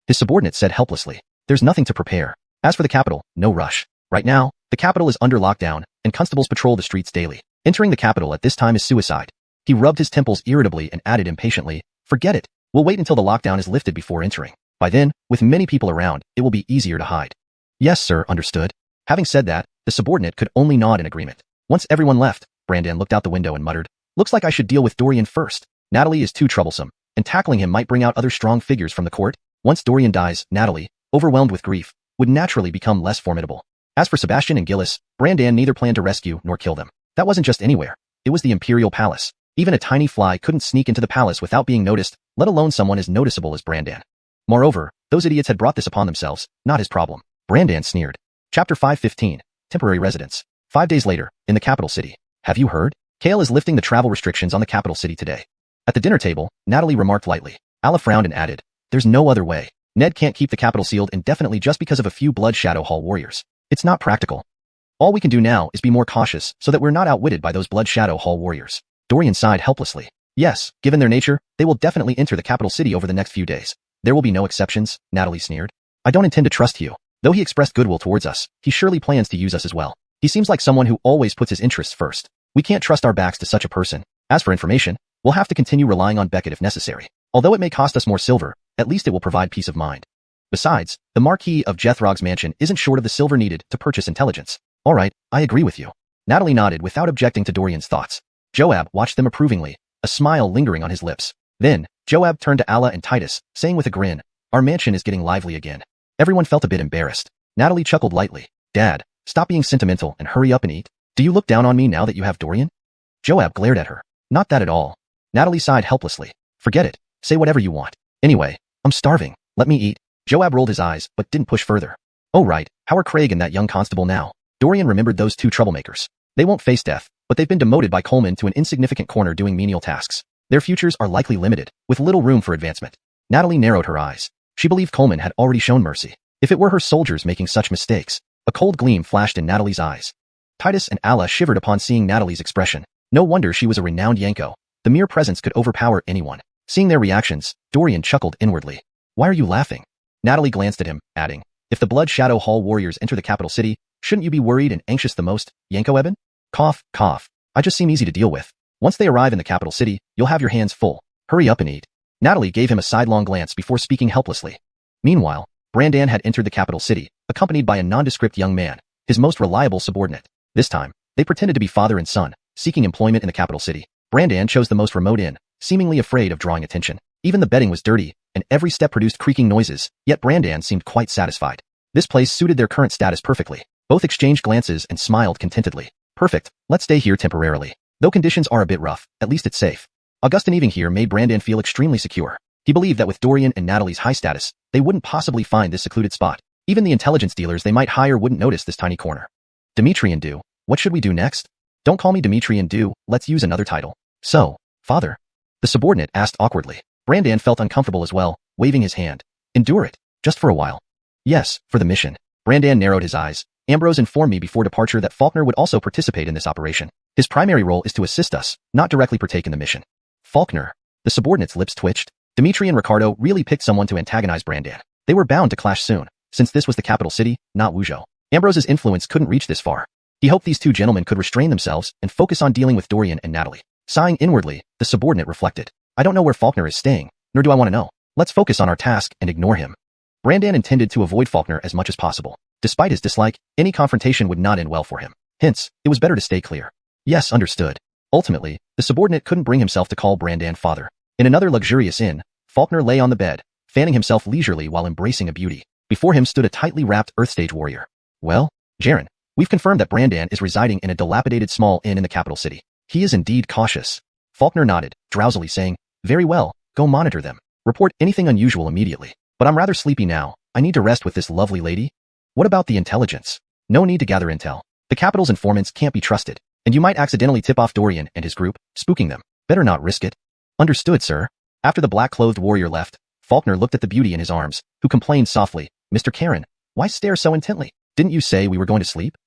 His subordinate said helplessly. There's nothing to prepare. As for the capital, no rush. Right now, the capital is under lockdown, and constables patrol the streets daily. Entering the capital at this time is suicide. He rubbed his temples irritably and added impatiently, forget it. We'll wait until the lockdown is lifted before entering. By then, with many people around, it will be easier to hide. Yes, sir, understood. Having said that, the subordinate could only nod in agreement. Once everyone left, Brandan looked out the window and muttered, looks like I should deal with Dorian first. Natalie is too troublesome, and tackling him might bring out other strong figures from the court. Once Dorian dies, Natalie, overwhelmed with grief, would naturally become less formidable. As for Sebastian and Gillis, Brandan neither planned to rescue nor kill them. That wasn't just anywhere. It was the Imperial Palace. Even a tiny fly couldn't sneak into the palace without being noticed, let alone someone as noticeable as Brandan. Moreover, those idiots had brought this upon themselves, not his problem. Brandan sneered. Chapter 515, Temporary Residence. 5 days later, in the capital city. Have you heard? Kale is lifting the travel restrictions on the capital city today. At the dinner table, Natalie remarked lightly. Alla frowned and added, there's no other way. Ned can't keep the capital sealed indefinitely just because of a few Blood Shadow Hall warriors. It's not practical. All we can do now is be more cautious so that we're not outwitted by those Blood Shadow Hall warriors. Dorian sighed helplessly. Yes, given their nature, they will definitely enter the capital city over the next few days. There will be no exceptions, Natalie sneered. I don't intend to trust you. Though he expressed goodwill towards us, he surely plans to use us as well. He seems like someone who always puts his interests first. We can't trust our backs to such a person. As for information, we'll have to continue relying on Beckett if necessary. Although it may cost us more silver, at least it will provide peace of mind. Besides, the Marquis of Jethrog's mansion isn't short of the silver needed to purchase intelligence. All right, I agree with you. Natalie nodded without objecting to Dorian's thoughts. Joab watched them approvingly, a smile lingering on his lips. Then, Joab turned to Alla and Titus, saying with a grin, our mansion is getting lively again. Everyone felt a bit embarrassed. Natalie chuckled lightly. Dad, stop being sentimental and hurry up and eat. Do you look down on me now that you have Dorian? Joab glared at her. Not that at all. Natalie sighed helplessly. Forget it. Say whatever you want. Anyway, I'm starving. Let me eat. Joab rolled his eyes, but didn't push further. Oh right, how are Craig and that young constable now? Dorian remembered those two troublemakers. They won't face death, but they've been demoted by Coleman to an insignificant corner doing menial tasks. Their futures are likely limited, with little room for advancement. Natalie narrowed her eyes. She believed Coleman had already shown mercy. If it were her soldiers making such mistakes, a cold gleam flashed in Natalie's eyes. Titus and Alla shivered upon seeing Natalie's expression. No wonder she was a renowned Yanko. The mere presence could overpower anyone. Seeing their reactions, Dorian chuckled inwardly. Why are you laughing? Natalie glanced at him, adding, if the Blood Shadow Hall warriors enter the capital city, shouldn't you be worried and anxious the most, Yanko Eben? Cough, cough. I just seem easy to deal with. Once they arrive in the capital city, you'll have your hands full. Hurry up and eat. Natalie gave him a sidelong glance before speaking helplessly. Meanwhile, Brandan had entered the capital city, accompanied by a nondescript young man, his most reliable subordinate. This time, they pretended to be father and son, seeking employment in the capital city. Brandan chose the most remote inn, seemingly afraid of drawing attention. Even the bedding was dirty, and every step produced creaking noises, yet Brandan seemed quite satisfied. This place suited their current status perfectly. Both exchanged glances and smiled contentedly. Perfect, let's stay here temporarily. Though conditions are a bit rough, at least it's safe. Augustin even here made Brandan feel extremely secure. He believed that with Dorian and Natalie's high status, they wouldn't possibly find this secluded spot. Even the intelligence dealers they might hire wouldn't notice this tiny corner. Dimitri and Du, what should we do next? Don't call me Dimitri and Du, let's use another title. So, father? The subordinate asked awkwardly. Brandan felt uncomfortable as well, waving his hand. Endure it, just for a while. Yes, for the mission. Brandan narrowed his eyes. Ambrose informed me before departure that Faulkner would also participate in this operation. His primary role is to assist us, not directly partake in the mission. Faulkner. The subordinate's lips twitched. Dimitri and Ricardo really picked someone to antagonize Brandan. They were bound to clash soon, since this was the capital city, not Wuzhou. Ambrose's influence couldn't reach this far. He hoped these two gentlemen could restrain themselves and focus on dealing with Dorian and Natalie. Sighing inwardly, the subordinate reflected. I don't know where Faulkner is staying, nor do I want to know. Let's focus on our task and ignore him. Brandan intended to avoid Faulkner as much as possible. Despite his dislike, any confrontation would not end well for him. Hence, it was better to stay clear. Yes, understood. Ultimately, the subordinate couldn't bring himself to call Brandan father. In another luxurious inn, Faulkner lay on the bed, fanning himself leisurely while embracing a beauty. Before him stood a tightly wrapped Earthstage warrior. Well, Jaren, we've confirmed that Brandan is residing in a dilapidated small inn in the capital city. He is indeed cautious. Faulkner nodded, drowsily saying, very well, go monitor them. Report anything unusual immediately. But I'm rather sleepy now. I need to rest with this lovely lady. What about the intelligence? No need to gather intel. The capital's informants can't be trusted, and you might accidentally tip off Dorian and his group, spooking them. Better not risk it. Understood, sir. After the black-clothed warrior left, Faulkner looked at the beauty in his arms, who complained softly, Mr. Karen, why stare so intently? Didn't you say we were going to sleep?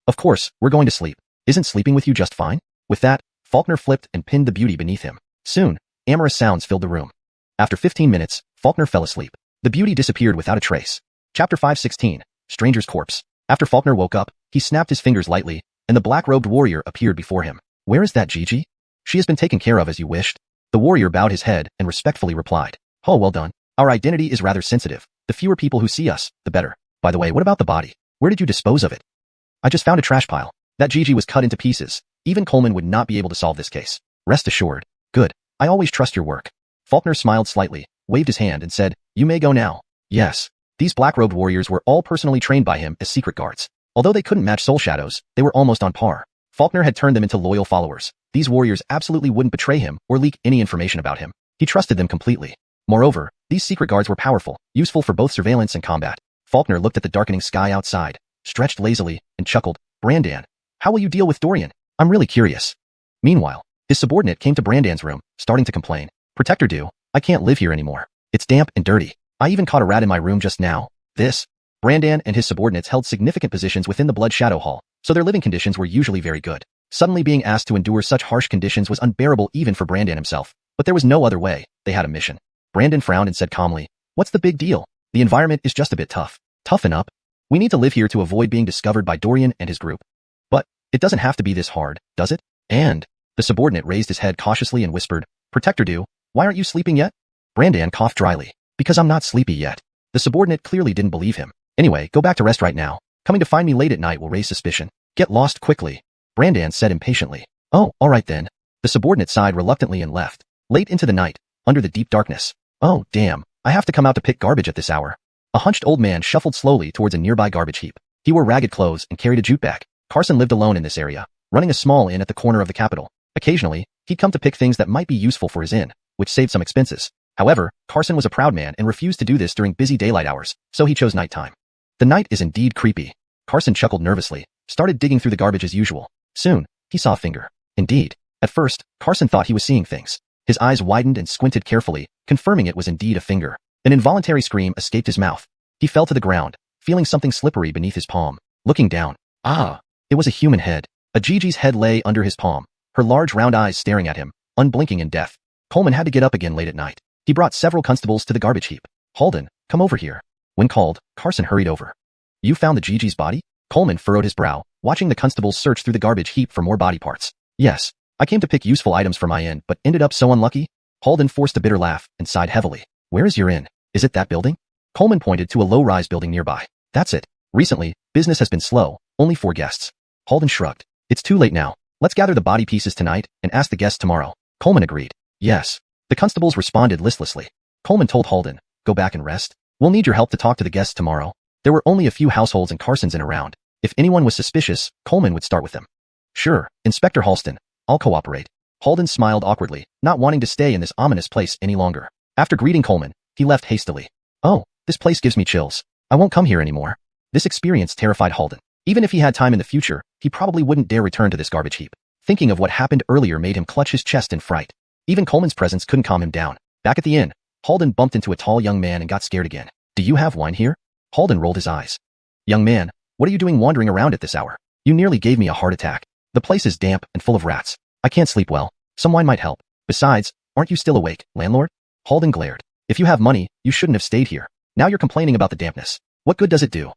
Of course, we're going to sleep. Isn't sleeping with you just fine? With that, Faulkner flipped and pinned the beauty beneath him. Soon, amorous sounds filled the room. After 15 minutes, Faulkner fell asleep. The beauty disappeared without a trace. Chapter 516, Stranger's Corpse. After Faulkner woke up, he snapped his fingers lightly, and the black-robed warrior appeared before him. Where is that Gigi? She has been taken care of as you wished. The warrior bowed his head and respectfully replied. Oh, well done. Our identity is rather sensitive. The fewer people who see us, the better. By the way, what about the body? Where did you dispose of it? I just found a trash pile. That Gigi was cut into pieces. Even Coleman would not be able to solve this case. Rest assured. Good. I always trust your work. Faulkner smiled slightly, waved his hand and said, you may go now. Yes. These black-robed warriors were all personally trained by him as secret guards. Although they couldn't match Soul Shadows, they were almost on par. Faulkner had turned them into loyal followers. These warriors absolutely wouldn't betray him or leak any information about him. He trusted them completely. Moreover, these secret guards were powerful, useful for both surveillance and combat. Faulkner looked at the darkening sky outside, stretched lazily, and chuckled. Brandan, how will you deal with Dorian? I'm really curious. Meanwhile, his subordinate came to Brandan's room, starting to complain. Protector Du, I can't live here anymore. It's damp and dirty. I even caught a rat in my room just now. Brandan and his subordinates held significant positions within the Blood Shadow Hall, so their living conditions were usually very good. Suddenly being asked to endure such harsh conditions was unbearable even for Brandan himself, but there was no other way. They had a mission. Brandan frowned and said calmly, what's the big deal? The environment is just a bit tough. Toughen up. We need to live here to avoid being discovered by Dorian and his group. But it doesn't have to be this hard, does it? And the subordinate raised his head cautiously and whispered, Protector Du, why aren't you sleeping yet? Brandan coughed dryly. Because I'm not sleepy yet. The subordinate clearly didn't believe him. Anyway, go back to rest right now. Coming to find me late at night will raise suspicion. Get lost quickly. Brandan said impatiently. Oh, all right then. The subordinate sighed reluctantly and left. Late into the night, under the deep darkness. Oh, damn. I have to come out to pick garbage at this hour. A hunched old man shuffled slowly towards a nearby garbage heap. He wore ragged clothes and carried a jute bag. Carson lived alone in this area, running a small inn at the corner of the capital. Occasionally, he'd come to pick things that might be useful for his inn, which saved some expenses. However, Carson was a proud man and refused to do this during busy daylight hours, so he chose nighttime. The night is indeed creepy. Carson chuckled nervously, started digging through the garbage as usual. Soon, he saw a finger. Indeed. At first, Carson thought he was seeing things. His eyes widened and squinted carefully, confirming it was indeed a finger. An involuntary scream escaped his mouth. He fell to the ground, feeling something slippery beneath his palm. Looking down. Ah! It was a human head. A Gigi's head lay under his palm, her large round eyes staring at him, unblinking in death. Coleman had to get up again late at night. He brought several constables to the garbage heap. Halden, come over here. When called, Carson hurried over. You found the Gigi's body? Coleman furrowed his brow, watching the constables search through the garbage heap for more body parts. Yes. I came to pick useful items for my inn, but ended up so unlucky. Halden forced a bitter laugh and sighed heavily. Where is your inn? Is it that building? Coleman pointed to a low-rise building nearby. That's it. Recently, business has been slow, only 4 guests. Halden shrugged. It's too late now. Let's gather the body pieces tonight and ask the guests tomorrow. Coleman agreed. Yes. The constables responded listlessly. Coleman told Halden, go back and rest. We'll need your help to talk to the guests tomorrow. There were only a few households and Carsons in around. If anyone was suspicious, Coleman would start with them. Sure, Inspector Halston. I'll cooperate. Halden smiled awkwardly, not wanting to stay in this ominous place any longer. After greeting Coleman, he left hastily. Oh, this place gives me chills. I won't come here anymore. This experience terrified Halden. Even if he had time in the future, he probably wouldn't dare return to this garbage heap. Thinking of what happened earlier made him clutch his chest in fright. Even Coleman's presence couldn't calm him down. Back at the inn, Halden bumped into a tall young man and got scared again. Do you have wine here? Halden rolled his eyes. Young man, what are you doing wandering around at this hour? You nearly gave me a heart attack. The place is damp and full of rats. I can't sleep well. Some wine might help. Besides, aren't you still awake, landlord? Halden glared. If you have money, you shouldn't have stayed here. Now you're complaining about the dampness. What good does it do?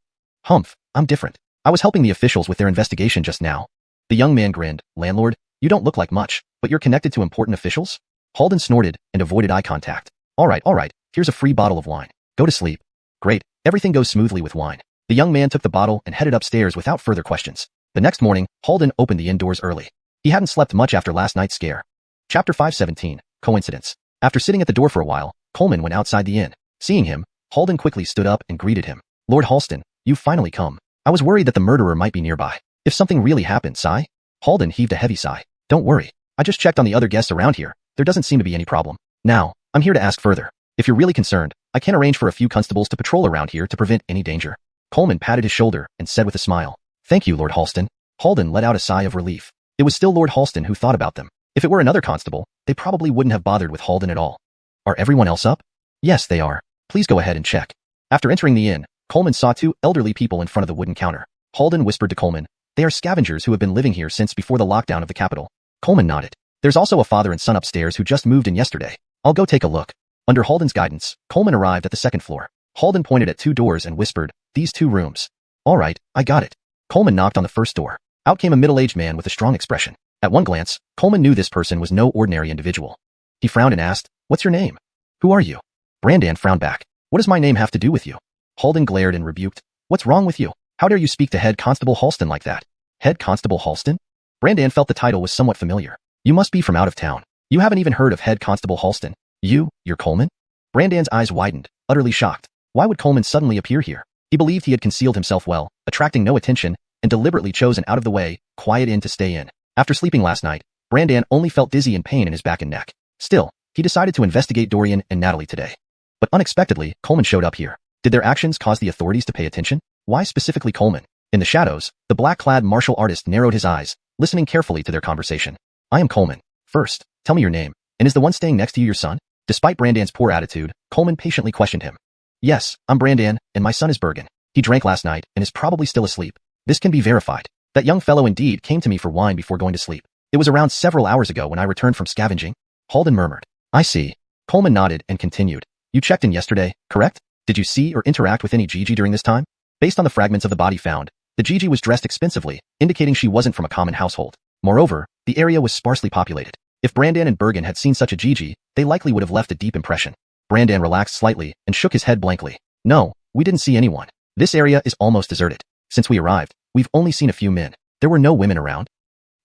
Humph, I'm different. I was helping the officials with their investigation just now. The young man grinned. Landlord, you don't look like much, but you're connected to important officials? Halden snorted and avoided eye contact. All right, here's a free bottle of wine. Go to sleep. Great, everything goes smoothly with wine. The young man took the bottle and headed upstairs without further questions. The next morning, Halden opened the inn doors early. He hadn't slept much after last night's scare. Chapter 517, Coincidence. After sitting at the door for a while, Coleman went outside the inn. Seeing him, Halden quickly stood up and greeted him. Lord Halston, you've finally come. I was worried that the murderer might be nearby. If something really happened, sigh? Halden heaved a heavy sigh. Don't worry. I just checked on the other guests around here. There doesn't seem to be any problem. Now, I'm here to ask further. If you're really concerned, I can arrange for a few constables to patrol around here to prevent any danger. Coleman patted his shoulder and said with a smile. Thank you, Lord Halston. Halden let out a sigh of relief. It was still Lord Halston who thought about them. If it were another constable, they probably wouldn't have bothered with Halden at all. Are everyone else up? Yes, they are. Please go ahead and check. After entering the inn, Coleman saw two elderly people in front of the wooden counter. Halden whispered to Coleman, they are scavengers who have been living here since before the lockdown of the capital. Coleman nodded. There's also a father and son upstairs who just moved in yesterday. I'll go take a look. Under Halden's guidance, Coleman arrived at the second floor. Halden pointed at two doors and whispered, these two rooms. All right, I got it. Coleman knocked on the first door. Out came a middle-aged man with a strong expression. At one glance, Coleman knew this person was no ordinary individual. He frowned and asked, what's your name? Who are you? Brandan frowned back. What does my name have to do with you? Halden glared and rebuked. What's wrong with you? How dare you speak to Head Constable Halston like that? Head Constable Halston? Brandan felt the title was somewhat familiar. You must be from out of town. You haven't even heard of Head Constable Halston. You're Coleman? Brandan's eyes widened, utterly shocked. Why would Coleman suddenly appear here? He believed he had concealed himself well, attracting no attention, and deliberately chose an out-of-the-way, quiet inn to stay in. After sleeping last night, Brandan only felt dizzy and pain in his back and neck. Still, he decided to investigate Dorian and Natalie today. But unexpectedly, Coleman showed up here. Did their actions cause the authorities to pay attention? Why specifically Coleman? In the shadows, the black-clad martial artist narrowed his eyes, listening carefully to their conversation. I am Coleman. First, tell me your name. And is the one staying next to you your son? Despite Brandan's poor attitude, Coleman patiently questioned him. Yes, I'm Brandan, and my son is Bergen. He drank last night and is probably still asleep. This can be verified. That young fellow indeed came to me for wine before going to sleep. It was around several hours ago when I returned from scavenging. Halden murmured. I see. Coleman nodded and continued. You checked in yesterday, correct? Did you see or interact with any Gigi during this time? Based on the fragments of the body found, the Gigi was dressed expensively, indicating she wasn't from a common household. Moreover, the area was sparsely populated. If Brandan and Bergen had seen such a Gigi, they likely would have left a deep impression. Brandan relaxed slightly and shook his head blankly. No, we didn't see anyone. This area is almost deserted. Since we arrived, we've only seen a few men. There were no women around.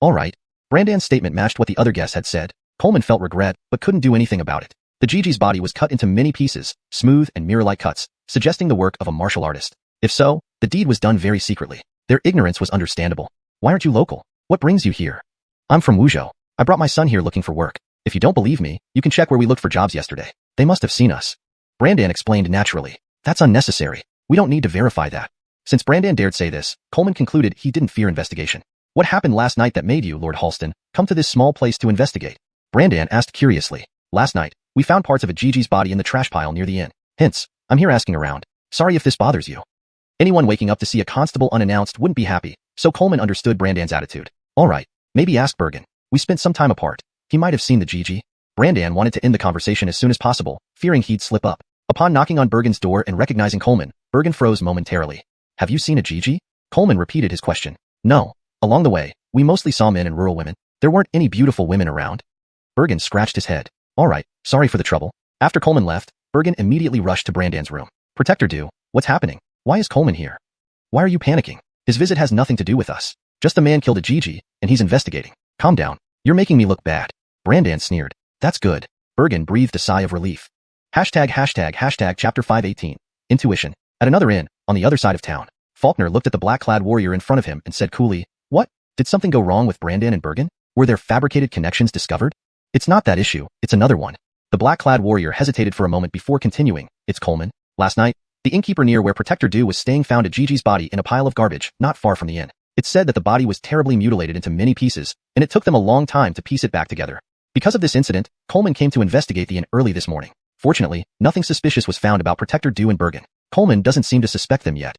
All right. Brandan's statement matched what the other guests had said. Coleman felt regret, but couldn't do anything about it. The Gigi's body was cut into many pieces, smooth and mirror-like cuts, suggesting the work of a martial artist. If so, the deed was done very secretly. Their ignorance was understandable. Why aren't you local? What brings you here? I'm from Wuzhou. I brought my son here looking for work. If you don't believe me, you can check where we looked for jobs yesterday. They must have seen us. Brandan explained naturally. That's unnecessary. We don't need to verify that. Since Brandan dared say this, Coleman concluded he didn't fear investigation. What happened last night that made you, Lord Halston, come to this small place to investigate? Brandan asked curiously. Last night, we found parts of a Gigi's body in the trash pile near the inn. Hence, I'm here asking around. Sorry if this bothers you. Anyone waking up to see a constable unannounced wouldn't be happy, so Coleman understood Brandan's attitude. All right, maybe ask Bergen. We spent some time apart. He might have seen the Gigi. Brandan wanted to end the conversation as soon as possible, fearing he'd slip up. Upon knocking on Bergen's door and recognizing Coleman, Bergen froze momentarily. Have you seen a Gigi? Coleman repeated his question. No. Along the way, we mostly saw men and rural women. There weren't any beautiful women around. Bergen scratched his head. All right, sorry for the trouble. After Coleman left, Bergen immediately rushed to Brandan's room. Protector Do, what's happening? Why is Coleman here? Why are you panicking? His visit has nothing to do with us. Just a man killed a Gigi, and he's investigating. Calm down. You're making me look bad. Brandan sneered. That's good. Bergen breathed a sigh of relief. Chapter 518. Intuition. At another inn, on the other side of town, Faulkner looked at the black-clad warrior in front of him and said coolly, What? Did something go wrong with Brandan and Bergen? Were there fabricated connections discovered? It's not that issue, it's another one. The black-clad warrior hesitated for a moment before continuing. It's Coleman. Last night, the innkeeper near where Protector Dew was staying found Gigi's body in a pile of garbage, not far from the inn. It's said that the body was terribly mutilated into many pieces, and it took them a long time to piece it back together. Because of this incident, Coleman came to investigate the inn early this morning. Fortunately, nothing suspicious was found about Protector Dew and Bergen. Coleman doesn't seem to suspect them yet.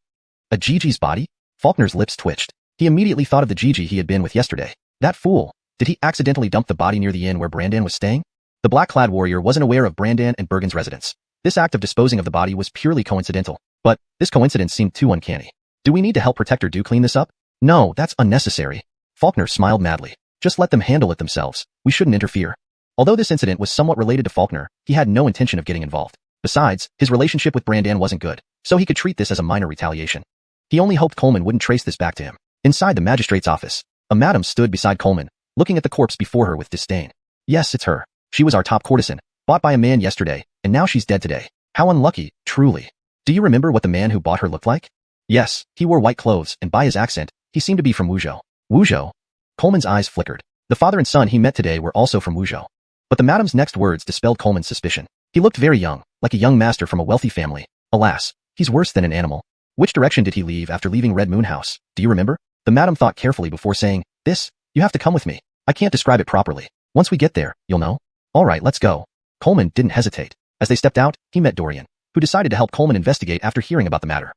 A Gigi's body? Faulkner's lips twitched. He immediately thought of the Gigi he had been with yesterday. That fool. Did he accidentally dump the body near the inn where Brandan was staying? The black-clad warrior wasn't aware of Brandan and Bergen's residence. This act of disposing of the body was purely coincidental, but this coincidence seemed too uncanny. Do we need to help Protector Dew clean this up? No, that's unnecessary. Faulkner smiled madly. Just let them handle it themselves. We shouldn't interfere. Although this incident was somewhat related to Faulkner, he had no intention of getting involved. Besides, his relationship with Brandan wasn't good, so he could treat this as a minor retaliation. He only hoped Coleman wouldn't trace this back to him. Inside the magistrate's office, a madam stood beside Coleman, looking at the corpse before her with disdain. Yes, it's her. She was our top courtesan, bought by a man yesterday, and now she's dead today. How unlucky, truly. Do you remember what the man who bought her looked like? Yes, he wore white clothes, and by his accent, he seemed to be from Wuzhou. Wuzhou? Coleman's eyes flickered. The father and son he met today were also from Wuzhou. But the madam's next words dispelled Coleman's suspicion. He looked very young, like a young master from a wealthy family. Alas, he's worse than an animal. Which direction did he leave after leaving Red Moon House? Do you remember? The madam thought carefully before saying, You have to come with me. I can't describe it properly. Once we get there, you'll know. All right, let's go. Coleman didn't hesitate. As they stepped out, he met Dorian, who decided to help Coleman investigate after hearing about the matter.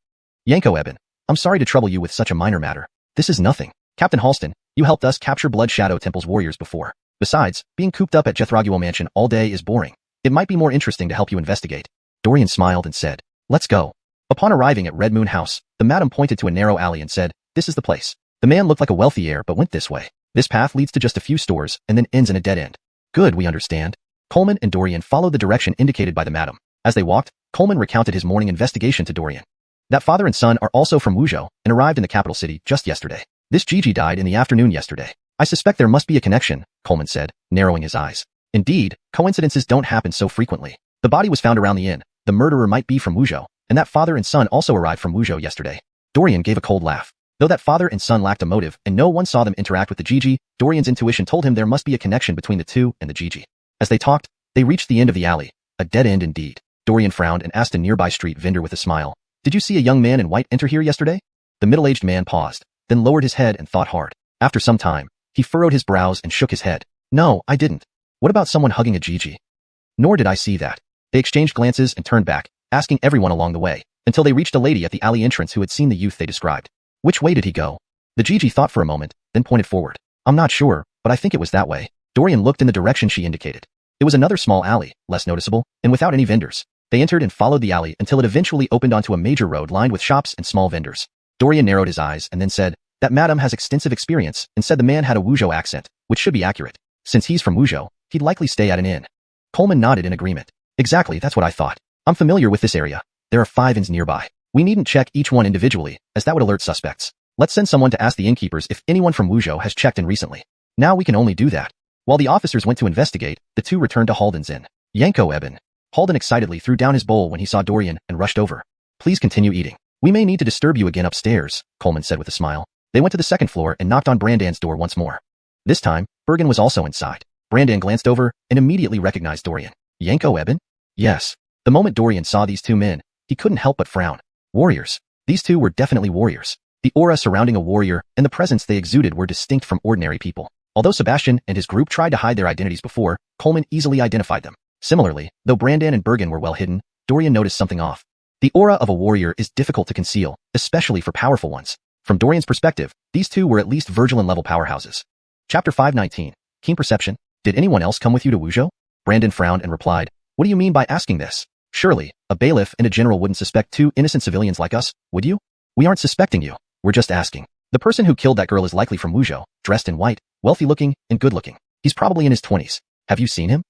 Yanko Eben, I'm sorry to trouble you with such a minor matter. This is nothing. Captain Halston, you helped us capture Blood Shadow Temple's warriors before. Besides, being cooped up at Jethraguo Mansion all day is boring. It might be more interesting to help you investigate. Dorian smiled and said, Let's go. Upon arriving at Red Moon House, the madam pointed to a narrow alley and said, This is the place. The man looked like a wealthy heir but went this way. This path leads to just a few stores and then ends in a dead end. Good, we understand. Coleman and Dorian followed the direction indicated by the madam. As they walked, Coleman recounted his morning investigation to Dorian. That father and son are also from Wuzhou and arrived in the capital city just yesterday. This Gigi died in the afternoon yesterday. I suspect there must be a connection, Coleman said, narrowing his eyes. Indeed, coincidences don't happen so frequently. The body was found around the inn. The murderer might be from Wuzhou, and that father and son also arrived from Wuzhou yesterday. Dorian gave a cold laugh. Though that father and son lacked a motive and no one saw them interact with the Gigi, Dorian's intuition told him there must be a connection between the two and the Gigi. As they talked, they reached the end of the alley. A dead end indeed. Dorian frowned and asked a nearby street vendor with a smile, Did you see a young man in white enter here yesterday? The middle-aged man paused, then lowered his head and thought hard. After some time, he furrowed his brows and shook his head. No, I didn't. What about someone hugging a Gigi? Nor did I see that. They exchanged glances and turned back, asking everyone along the way, until they reached a lady at the alley entrance who had seen the youth they described. Which way did he go? The Gigi thought for a moment, then pointed forward. I'm not sure, but I think it was that way. Dorian looked in the direction she indicated. It was another small alley, less noticeable, and without any vendors. They entered and followed the alley until it eventually opened onto a major road lined with shops and small vendors. Dorian narrowed his eyes and then said, That madam has extensive experience, and said the man had a Wuzhou accent, which should be accurate. Since he's from Wuzhou, he'd likely stay at an inn. Coleman nodded in agreement. Exactly, that's what I thought. I'm familiar with this area. There are 5 inns nearby. We needn't check each one individually, as that would alert suspects. Let's send someone to ask the innkeepers if anyone from Wuzhou has checked in recently. Now we can only do that. While the officers went to investigate, the two returned to Halden's inn. Yanko Eben. Halden excitedly threw down his bowl when he saw Dorian and rushed over. Please continue eating. We may need to disturb you again upstairs, Coleman said with a smile. They went to the second floor and knocked on Brandan's door once more. This time, Bergen was also inside. Brandan glanced over and immediately recognized Dorian. Yanko Eben? Yes. The moment Dorian saw these two men, he couldn't help but frown. Warriors. These two were definitely warriors. The aura surrounding a warrior and the presence they exuded were distinct from ordinary people. Although Sebastian and his group tried to hide their identities before, Coleman easily identified them. Similarly, though Brandan and Bergen were well hidden, Dorian noticed something off. The aura of a warrior is difficult to conceal, especially for powerful ones. From Dorian's perspective, these two were at least Virgilin-level powerhouses. Chapter 519. Keen Perception. Did anyone else come with you to Wuzhou? Brandan frowned and replied, What do you mean by asking this? Surely, a bailiff and a general wouldn't suspect two innocent civilians like us, would you? We aren't suspecting you. We're just asking. The person who killed that girl is likely from Wuzhou, dressed in white, wealthy-looking, and good-looking. He's probably in his 20s. Have you seen him?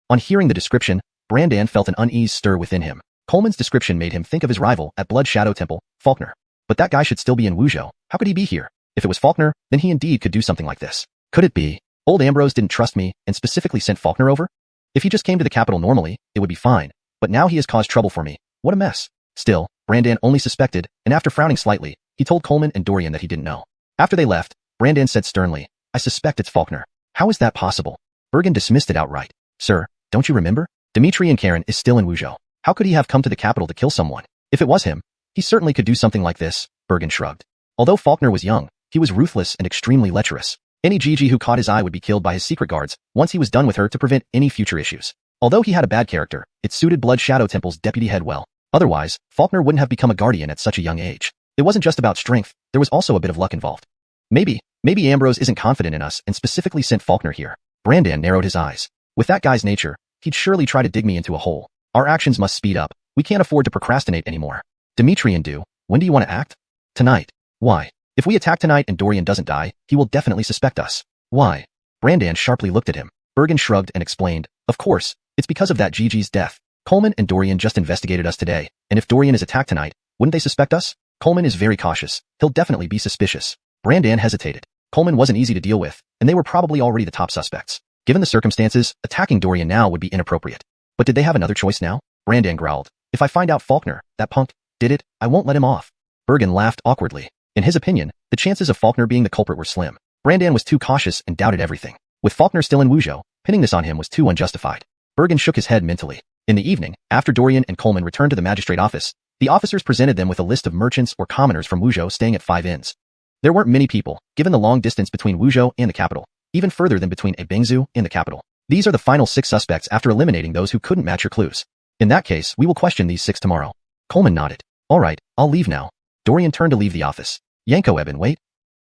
On hearing the description, Brandan felt an unease stir within him. Coleman's description made him think of his rival at Blood Shadow Temple, Faulkner. But that guy should still be in Wuzhou. How could he be here? If it was Faulkner, then he indeed could do something like this. Could it be? Old Ambrose didn't trust me and specifically sent Faulkner over? If he just came to the capital normally, it would be fine. But now he has caused trouble for me. What a mess. Still, Brandan only suspected, and after frowning slightly, he told Coleman and Dorian that he didn't know. After they left, Brandan said sternly, I suspect it's Faulkner. How is that possible? Bergen dismissed it outright. Sir, don't you remember? Dimitri and Karen is still in Wuzhou. How could he have come to the capital to kill someone? If it was him, he certainly could do something like this, Bergen shrugged. Although Faulkner was young, he was ruthless and extremely lecherous. Any Gigi who caught his eye would be killed by his secret guards once he was done with her to prevent any future issues. Although he had a bad character, it suited Blood Shadow Temple's deputy head well. Otherwise, Faulkner wouldn't have become a guardian at such a young age. It wasn't just about strength, there was also a bit of luck involved. Maybe Ambrose isn't confident in us and specifically sent Faulkner here. Brandan narrowed his eyes. With that guy's nature, he'd surely try to dig me into a hole. Our actions must speed up. We can't afford to procrastinate anymore. Dimitri and Du, when do you want to act? Tonight. Why? If we attack tonight and Dorian doesn't die, he will definitely suspect us. Why? Brandan sharply looked at him. Bergen shrugged and explained, of course, it's because of that Gigi's death. Coleman and Dorian just investigated us today, and if Dorian is attacked tonight, wouldn't they suspect us? Coleman is very cautious. He'll definitely be suspicious. Brandan hesitated. Coleman wasn't easy to deal with, and they were probably already the top suspects. Given the circumstances, attacking Dorian now would be inappropriate. But did they have another choice now? Brandan growled. If I find out Faulkner, that punk, did it, I won't let him off. Bergen laughed awkwardly. In his opinion, the chances of Faulkner being the culprit were slim. Brandan was too cautious and doubted everything. With Faulkner still in Wuzhou, pinning this on him was too unjustified. Bergen shook his head mentally. In the evening, after Dorian and Coleman returned to the magistrate office, the officers presented them with a list of merchants or commoners from Wuzhou staying at 5 inns. There weren't many people, given the long distance between Wuzhou and the capital, even further than between Ebengzu and the capital. These are the final 6 suspects after eliminating those who couldn't match your clues. In that case, we will question these 6 tomorrow. Coleman nodded. All right, I'll leave now. Dorian turned to leave the office. Yanko Eben, wait.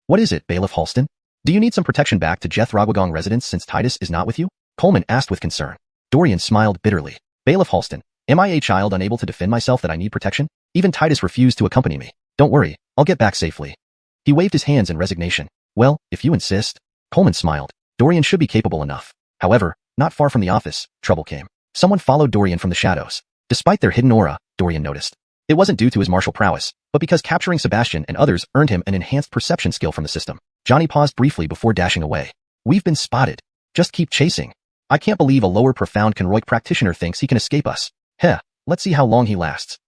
What is it, Bailiff Halston? Do you need some protection back to Jeth Ragwagong residence since Titus is not with you? Coleman asked with concern. Dorian smiled bitterly. Bailiff Halston, am I a child unable to defend myself that I need protection? Even Titus refused to accompany me. Don't worry, I'll get back safely. He waved his hands in resignation. Well, if you insist. Coleman smiled. Dorian should be capable enough. However, not far from the office, trouble came. Someone followed Dorian from the shadows. Despite their hidden aura, Dorian noticed. It wasn't due to his martial prowess, but because capturing Sebastian and others earned him an enhanced perception skill from the system. Johnny paused briefly before dashing away. We've been spotted. Just keep chasing. I can't believe a lower profound Kenroik practitioner thinks he can escape us. Heh, let's see how long he lasts.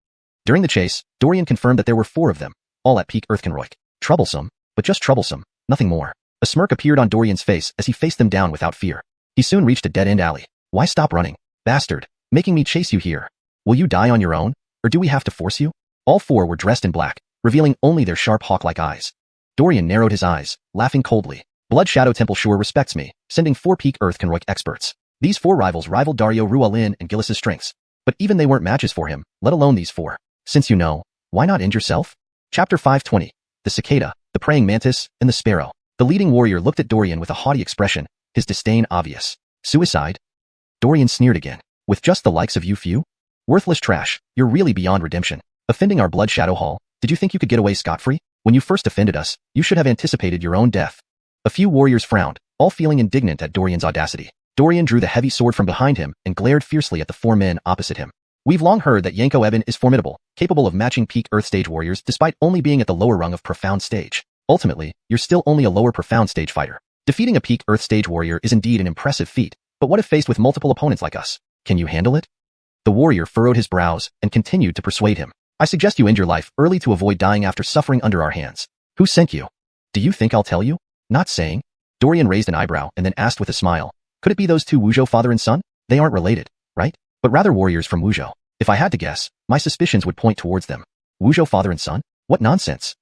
During the chase, Dorian confirmed that there were 4 of them, all at peak Earth Kenroik. Troublesome, but just troublesome, nothing more. A smirk appeared on Dorian's face as he faced them down without fear. He soon reached a dead-end alley. Why stop running? Bastard, making me chase you here. Will you die on your own, or do we have to force you? All 4 were dressed in black, revealing only their sharp hawk-like eyes. Dorian narrowed his eyes, laughing coldly. Blood Shadow Temple sure respects me, sending 4 peak Earth Kenroik experts. These 4 rivals rivaled Dario Rualin and Gillis's strengths. But even they weren't matches for him, let alone these 4. Since you know, why not end yourself? Chapter 520. The Cicada, the Praying Mantis, and the Sparrow. The leading warrior looked at Dorian with a haughty expression, his disdain obvious. Suicide? Dorian sneered again. With just the likes of you few? Worthless trash, you're really beyond redemption. Offending our Blood Shadow Hall, did you think you could get away scot-free? When you first offended us, you should have anticipated your own death. A few warriors frowned, all feeling indignant at Dorian's audacity. Dorian drew the heavy sword from behind him and glared fiercely at the 4 men opposite him. We've long heard that Yanko Eben is formidable, capable of matching peak Earth stage warriors despite only being at the lower rung of profound stage. Ultimately, you're still only a lower profound stage fighter. Defeating a peak Earth stage warrior is indeed an impressive feat, but what if faced with multiple opponents like us? Can you handle it? The warrior furrowed his brows and continued to persuade him. I suggest you end your life early to avoid dying after suffering under our hands. Who sent you? Do you think I'll tell you? Not saying. Dorian raised an eyebrow and then asked with a smile. Could it be those 2 Wuzhou father and son? They aren't related, right? But rather warriors from Wuzhou. If I had to guess, my suspicions would point towards them. Wuzhou father and son? What nonsense.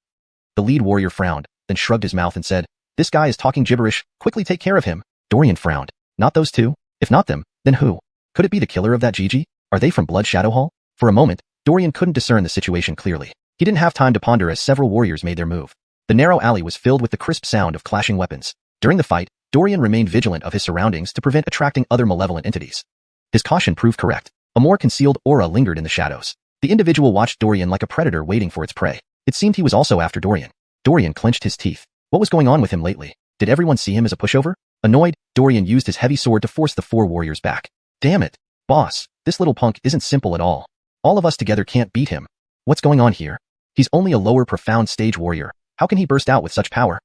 The lead warrior frowned, then shrugged his mouth and said, this guy is talking gibberish, quickly take care of him. Dorian frowned. Not those 2? If not them, then who? Could it be the killer of that Gigi? Are they from Blood Shadow Hall? For a moment, Dorian couldn't discern the situation clearly. He didn't have time to ponder as several warriors made their move. The narrow alley was filled with the crisp sound of clashing weapons. During the fight, Dorian remained vigilant of his surroundings to prevent attracting other malevolent entities. His caution proved correct. A more concealed aura lingered in the shadows. The individual watched Dorian like a predator waiting for its prey. It seemed he was also after Dorian. Dorian clenched his teeth. What was going on with him lately? Did everyone see him as a pushover? Annoyed, Dorian used his heavy sword to force the 4 warriors back. Damn it, boss, this little punk isn't simple at all. All of us together can't beat him. What's going on here? He's only a lower profound stage warrior. How can he burst out with such power?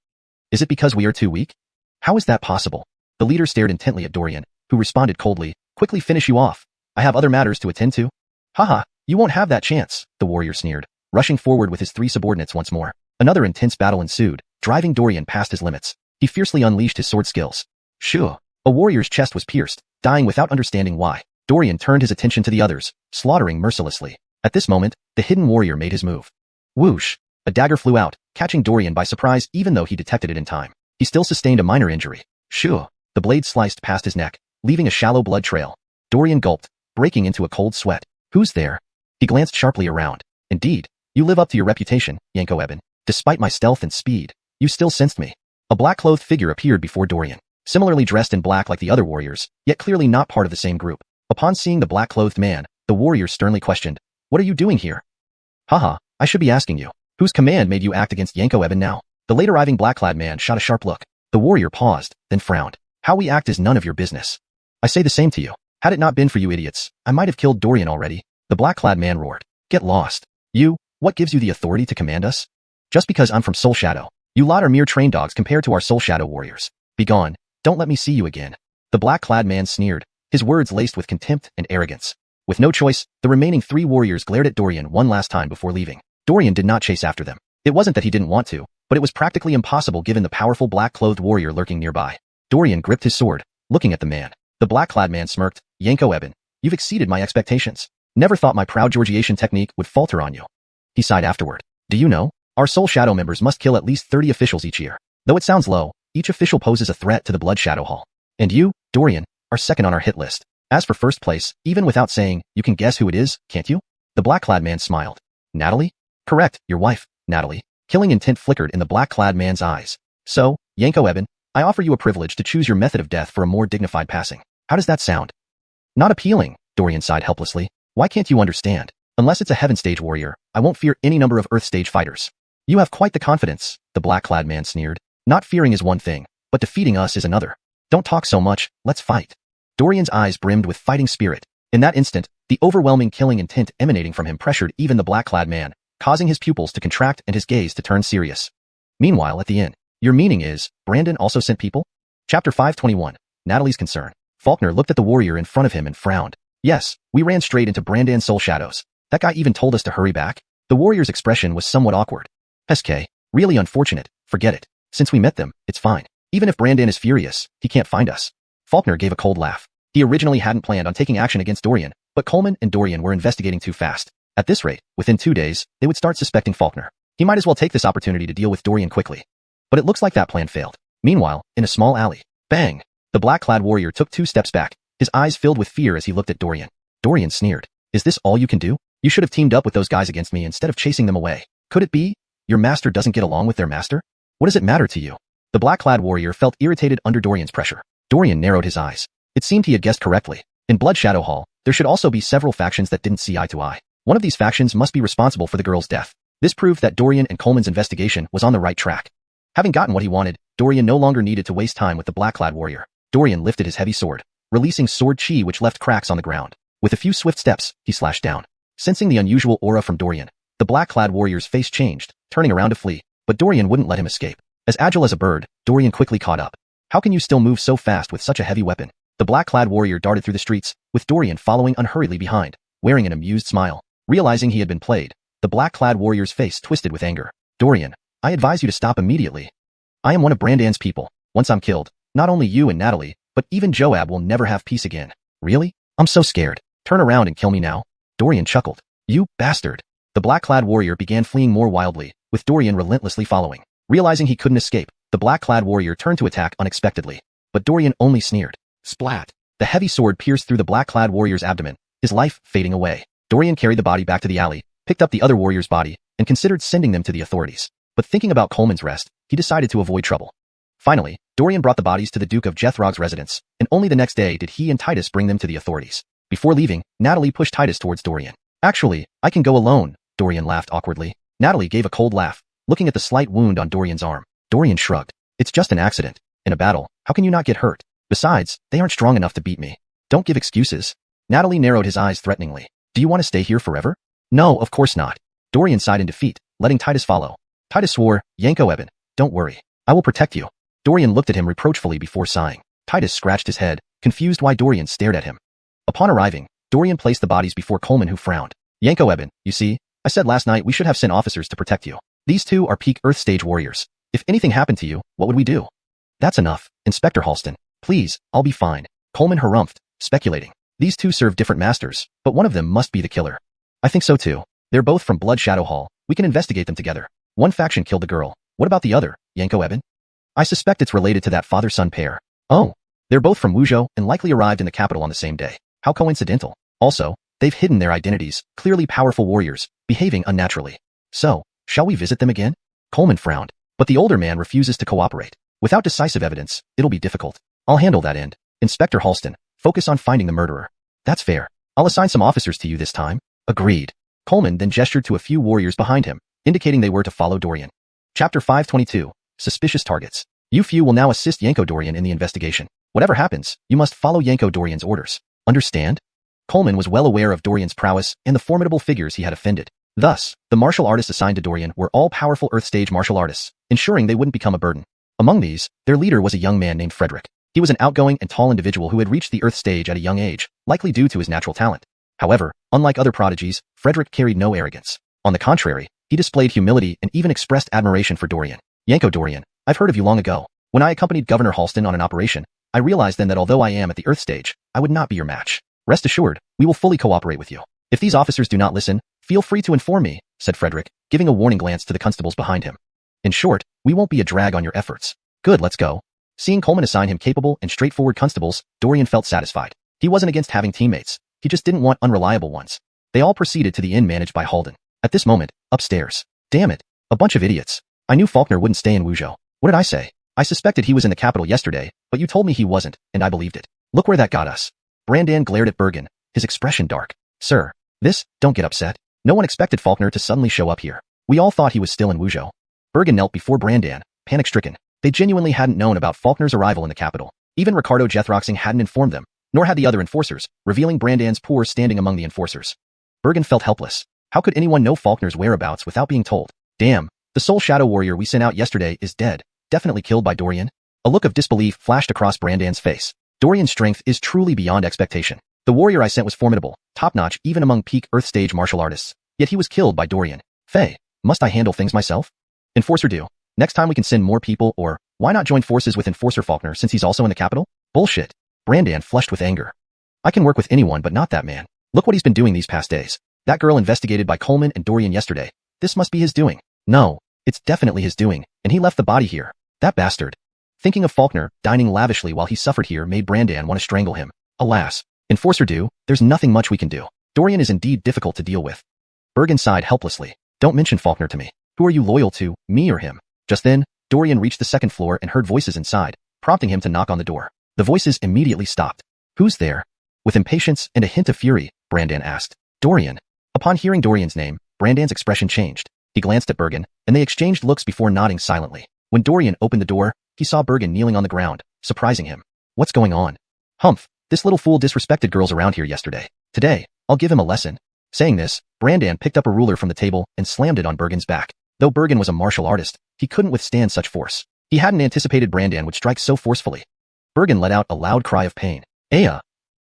Is it because we are too weak? How is that possible? The leader stared intently at Dorian, who responded coldly, quickly finish you off. I have other matters to attend to. Haha, you won't have that chance, the warrior sneered, rushing forward with his 3 subordinates once more. Another intense battle ensued, driving Dorian past his limits. He fiercely unleashed his sword skills. Shoo! A warrior's chest was pierced, dying without understanding why. Dorian turned his attention to the others, slaughtering mercilessly. At this moment, the hidden warrior made his move. Whoosh! A dagger flew out, catching Dorian by surprise even though he detected it in time. He still sustained a minor injury. Shoo! The blade sliced past his neck, leaving a shallow blood trail. Dorian gulped, breaking into a cold sweat. Who's there? He glanced sharply around. Indeed, you live up to your reputation, Yanko-eben. Despite my stealth and speed, you still sensed me. A black-clothed figure appeared before Dorian, similarly dressed in black like the other warriors, yet clearly not part of the same group. Upon seeing the black-clothed man, the warrior sternly questioned, "What are you doing here?" Haha, I should be asking you. Whose command made you act against Yanko-eben now? The late-arriving black-clad man shot a sharp look. The warrior paused, then frowned. How we act is none of your business. I say the same to you. Had it not been for you idiots, I might have killed Dorian already. The black-clad man roared. Get lost. You, what gives you the authority to command us? Just because I'm from Soul Shadow. You lot are mere train dogs compared to our Soul Shadow warriors. Begone, don't let me see you again. The black-clad man sneered, his words laced with contempt and arrogance. With no choice, the remaining 3 warriors glared at Dorian one last time before leaving. Dorian did not chase after them. It wasn't that he didn't want to, but it was practically impossible given the powerful black-clothed warrior lurking nearby. Dorian gripped his sword, looking at the man. The black-clad man smirked, Yanko-eben, you've exceeded my expectations. Never thought my proud Georgiation technique would falter on you. He sighed afterward. Do you know? Our Soul Shadow members must kill at least 30 officials each year. Though it sounds low, each official poses a threat to the Blood Shadow Hall. And you, Dorian, are second on our hit list. As for first place, even without saying, you can guess who it is, can't you? The black-clad man smiled. Natalie? Correct, your wife, Natalie. Killing intent flickered in the black-clad man's eyes. So, Yanko-eben, I offer you a privilege to choose your method of death for a more dignified passing. How does that sound? Not appealing, Dorian sighed helplessly. Why can't you understand? Unless it's a heaven stage warrior, I won't fear any number of earth stage fighters. You have quite the confidence, the black-clad man sneered. Not fearing is one thing, but defeating us is another. Don't talk so much, let's fight. Dorian's eyes brimmed with fighting spirit. In that instant, the overwhelming killing intent emanating from him pressured even the black-clad man, causing his pupils to contract and his gaze to turn serious. Meanwhile, at the inn, your meaning is, Brandon also sent people? Chapter 521, Natalie's concern. Faulkner looked at the warrior in front of him and frowned. Yes, we ran straight into Brandon's soul shadows. That guy even told us to hurry back. The warrior's expression was somewhat awkward. SK, really unfortunate, forget it. Since we met them, it's fine. Even if Brandon is furious, he can't find us. Faulkner gave a cold laugh. He originally hadn't planned on taking action against Dorian, but Coleman and Dorian were investigating too fast. At this rate, within 2 days, they would start suspecting Faulkner. He might as well take this opportunity to deal with Dorian quickly. But it looks like that plan failed. Meanwhile, in a small alley, bang! The black-clad warrior took 2 steps back, his eyes filled with fear as he looked at Dorian. Dorian sneered. Is this all you can do? You should have teamed up with those guys against me instead of chasing them away. Could it be? Your master doesn't get along with their master? What does it matter to you? The black-clad warrior felt irritated under Dorian's pressure. Dorian narrowed his eyes. It seemed he had guessed correctly. In Blood Shadow Hall, there should also be several factions that didn't see eye to eye. One of these factions must be responsible for the girl's death. This proved that Dorian and Coleman's investigation was on the right track. Having gotten what he wanted, Dorian no longer needed to waste time with the black-clad warrior. Dorian lifted his heavy sword, releasing sword chi which left cracks on the ground. With a few swift steps, he slashed down. Sensing the unusual aura from Dorian, the black-clad warrior's face changed, turning around to flee, but Dorian wouldn't let him escape. As agile as a bird, Dorian quickly caught up. How can you still move so fast with such a heavy weapon? The black-clad warrior darted through the streets, with Dorian following unhurriedly behind, wearing an amused smile. Realizing he had been played, the black-clad warrior's face twisted with anger. Dorian, I advise you to stop immediately. I am one of Brandon's people. Once I'm killed, not only you and Natalie, but even Joab will never have peace again. Really? I'm so scared. Turn around and kill me now. Dorian chuckled. You bastard. The black-clad warrior began fleeing more wildly, with Dorian relentlessly following. Realizing he couldn't escape, the black-clad warrior turned to attack unexpectedly. But Dorian only sneered. Splat. The heavy sword pierced through the black-clad warrior's abdomen, his life fading away. Dorian carried the body back to the alley, picked up the other warrior's body, and considered sending them to the authorities. But thinking about Coleman's rest, he decided to avoid trouble. Finally, Dorian brought the bodies to the Duke of Jethrog's residence, and only the next day did he and Titus bring them to the authorities. Before leaving, Natalie pushed Titus towards Dorian. Actually, I can go alone, Dorian laughed awkwardly. Natalie gave a cold laugh, looking at the slight wound on Dorian's arm. Dorian shrugged. It's just an accident. In a battle, how can you not get hurt? Besides, they aren't strong enough to beat me. Don't give excuses. Natalie narrowed his eyes threateningly. Do you want to stay here forever? No, of course not. Dorian sighed in defeat, letting Titus follow. Titus swore, Yanko-eben, don't worry. I will protect you. Dorian looked at him reproachfully before sighing. Titus scratched his head, confused why Dorian stared at him. Upon arriving, Dorian placed the bodies before Coleman, who frowned. Yanko Eben, you see, I said last night we should have sent officers to protect you. These two are peak Earth stage warriors. If anything happened to you, what would we do? That's enough, Inspector Halston. Please, I'll be fine. Coleman harumphed, speculating. These two serve different masters, but one of them must be the killer. I think so too. They're both from Blood Shadow Hall. We can investigate them together. One faction killed the girl. What about the other, Yanko Eben? I suspect it's related to that father-son pair. Oh. They're both from Wuzhou and likely arrived in the capital on the same day. How coincidental. Also, they've hidden their identities, clearly powerful warriors, behaving unnaturally. So, shall we visit them again? Coleman frowned, but the older man refuses to cooperate. Without decisive evidence, it'll be difficult. I'll handle that end. Inspector Halston, focus on finding the murderer. That's fair. I'll assign some officers to you this time. Agreed. Coleman then gestured to a few warriors behind him, indicating they were to follow Dorian. Chapter 522, Suspicious Targets. You few will now assist Yanko Dorian in the investigation. Whatever happens, you must follow Yanko Dorian's orders. Understand? Coleman was well aware of Dorian's prowess and the formidable figures he had offended. Thus, the martial artists assigned to Dorian were all powerful Earth-stage martial artists, ensuring they wouldn't become a burden. Among these, their leader was a young man named Frederick. He was an outgoing and tall individual who had reached the Earth stage at a young age, likely due to his natural talent. However, unlike other prodigies, Frederick carried no arrogance. On the contrary, he displayed humility and even expressed admiration for Dorian. Yanko Dorian, I've heard of you long ago. When I accompanied Governor Halston on an operation, I realized then that although I am at the Earth stage, I would not be your match. Rest assured, we will fully cooperate with you. If these officers do not listen, feel free to inform me, said Frederick, giving a warning glance to the constables behind him. In short, we won't be a drag on your efforts. Good, let's go. Seeing Coleman assign him capable and straightforward constables, Dorian felt satisfied. He wasn't against having teammates. He just didn't want unreliable ones. They all proceeded to the inn managed by Halden. At this moment, upstairs. Damn it. A bunch of idiots. I knew Faulkner wouldn't stay in Wuzhou. What did I say? I suspected he was in the capital yesterday, but you told me he wasn't, and I believed it. Look where that got us. Brandan glared at Bergen, his expression dark. Sir, don't get upset. No one expected Faulkner to suddenly show up here. We all thought he was still in Wuzhou. Bergen knelt before Brandan, panic-stricken. They genuinely hadn't known about Faulkner's arrival in the capital. Even Ricardo Jethroxing hadn't informed them, nor had the other enforcers, revealing Brandan's poor standing among the enforcers. Bergen felt helpless. How could anyone know Faulkner's whereabouts without being told? Damn, the Soul Shadow Warrior we sent out yesterday is dead. Definitely killed by Dorian. A look of disbelief flashed across Brandan's face. Dorian's strength is truly beyond expectation. The warrior I sent was formidable, top-notch even among peak Earth stage martial artists. Yet he was killed by Dorian. Faye, must I handle things myself? Enforcer do. Next time we can send more people, or why not join forces with Enforcer Faulkner since he's also in the capital? Bullshit. Brandan flushed with anger. I can work with anyone but not that man. Look what he's been doing these past days. That girl investigated by Coleman and Dorian yesterday. This must be his doing. No, it's definitely his doing, and he left the body here. That bastard. Thinking of Faulkner dining lavishly while he suffered here made Brandan want to strangle him. Alas, Enforcer do, there's nothing much we can do. Dorian is indeed difficult to deal with. Bergen sighed helplessly. Don't mention Faulkner to me. Who are you loyal to, me or him? Just then, Dorian reached the second floor and heard voices inside, prompting him to knock on the door. The voices immediately stopped. Who's there? With impatience and a hint of fury, Brandan asked. Dorian. Upon hearing Dorian's name, Brandan's expression changed. He glanced at Bergen, and they exchanged looks before nodding silently. When Dorian opened the door, he saw Bergen kneeling on the ground, surprising him. What's going on? Humph, this little fool disrespected girls around here yesterday. Today, I'll give him a lesson. Saying this, Brandan picked up a ruler from the table and slammed it on Bergen's back. Though Bergen was a martial artist, he couldn't withstand such force. He hadn't anticipated Brandan would strike so forcefully. Bergen let out a loud cry of pain. Aya!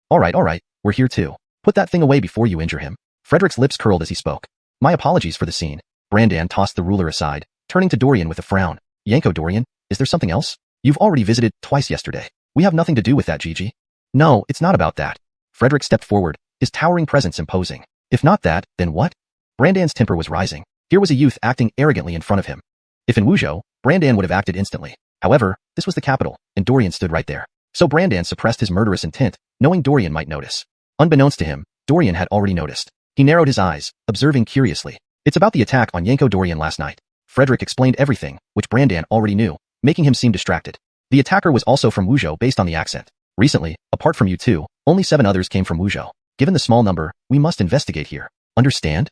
All right, we're here too. Put that thing away before you injure him. Frederick's lips curled as he spoke. My apologies for the scene. Brandan tossed the ruler aside, turning to Dorian with a frown. Yanko Dorian, is there something else? You've already visited twice yesterday. We have nothing to do with that, Gigi. No, it's not about that. Frederick stepped forward, his towering presence imposing. If not that, then what? Brandan's temper was rising. Here was a youth acting arrogantly in front of him. If in Wuzhou, Brandan would have acted instantly. However, this was the capital, and Dorian stood right there. So Brandan suppressed his murderous intent, knowing Dorian might notice. Unbeknownst to him, Dorian had already noticed. He narrowed his eyes, observing curiously. It's about the attack on Yanko Dorian last night. Frederick explained everything, which Brandan already knew, making him seem distracted. The attacker was also from Wuzhou based on the accent. Recently, apart from you two, only 7 others came from Wuzhou. Given the small number, we must investigate here. Understand?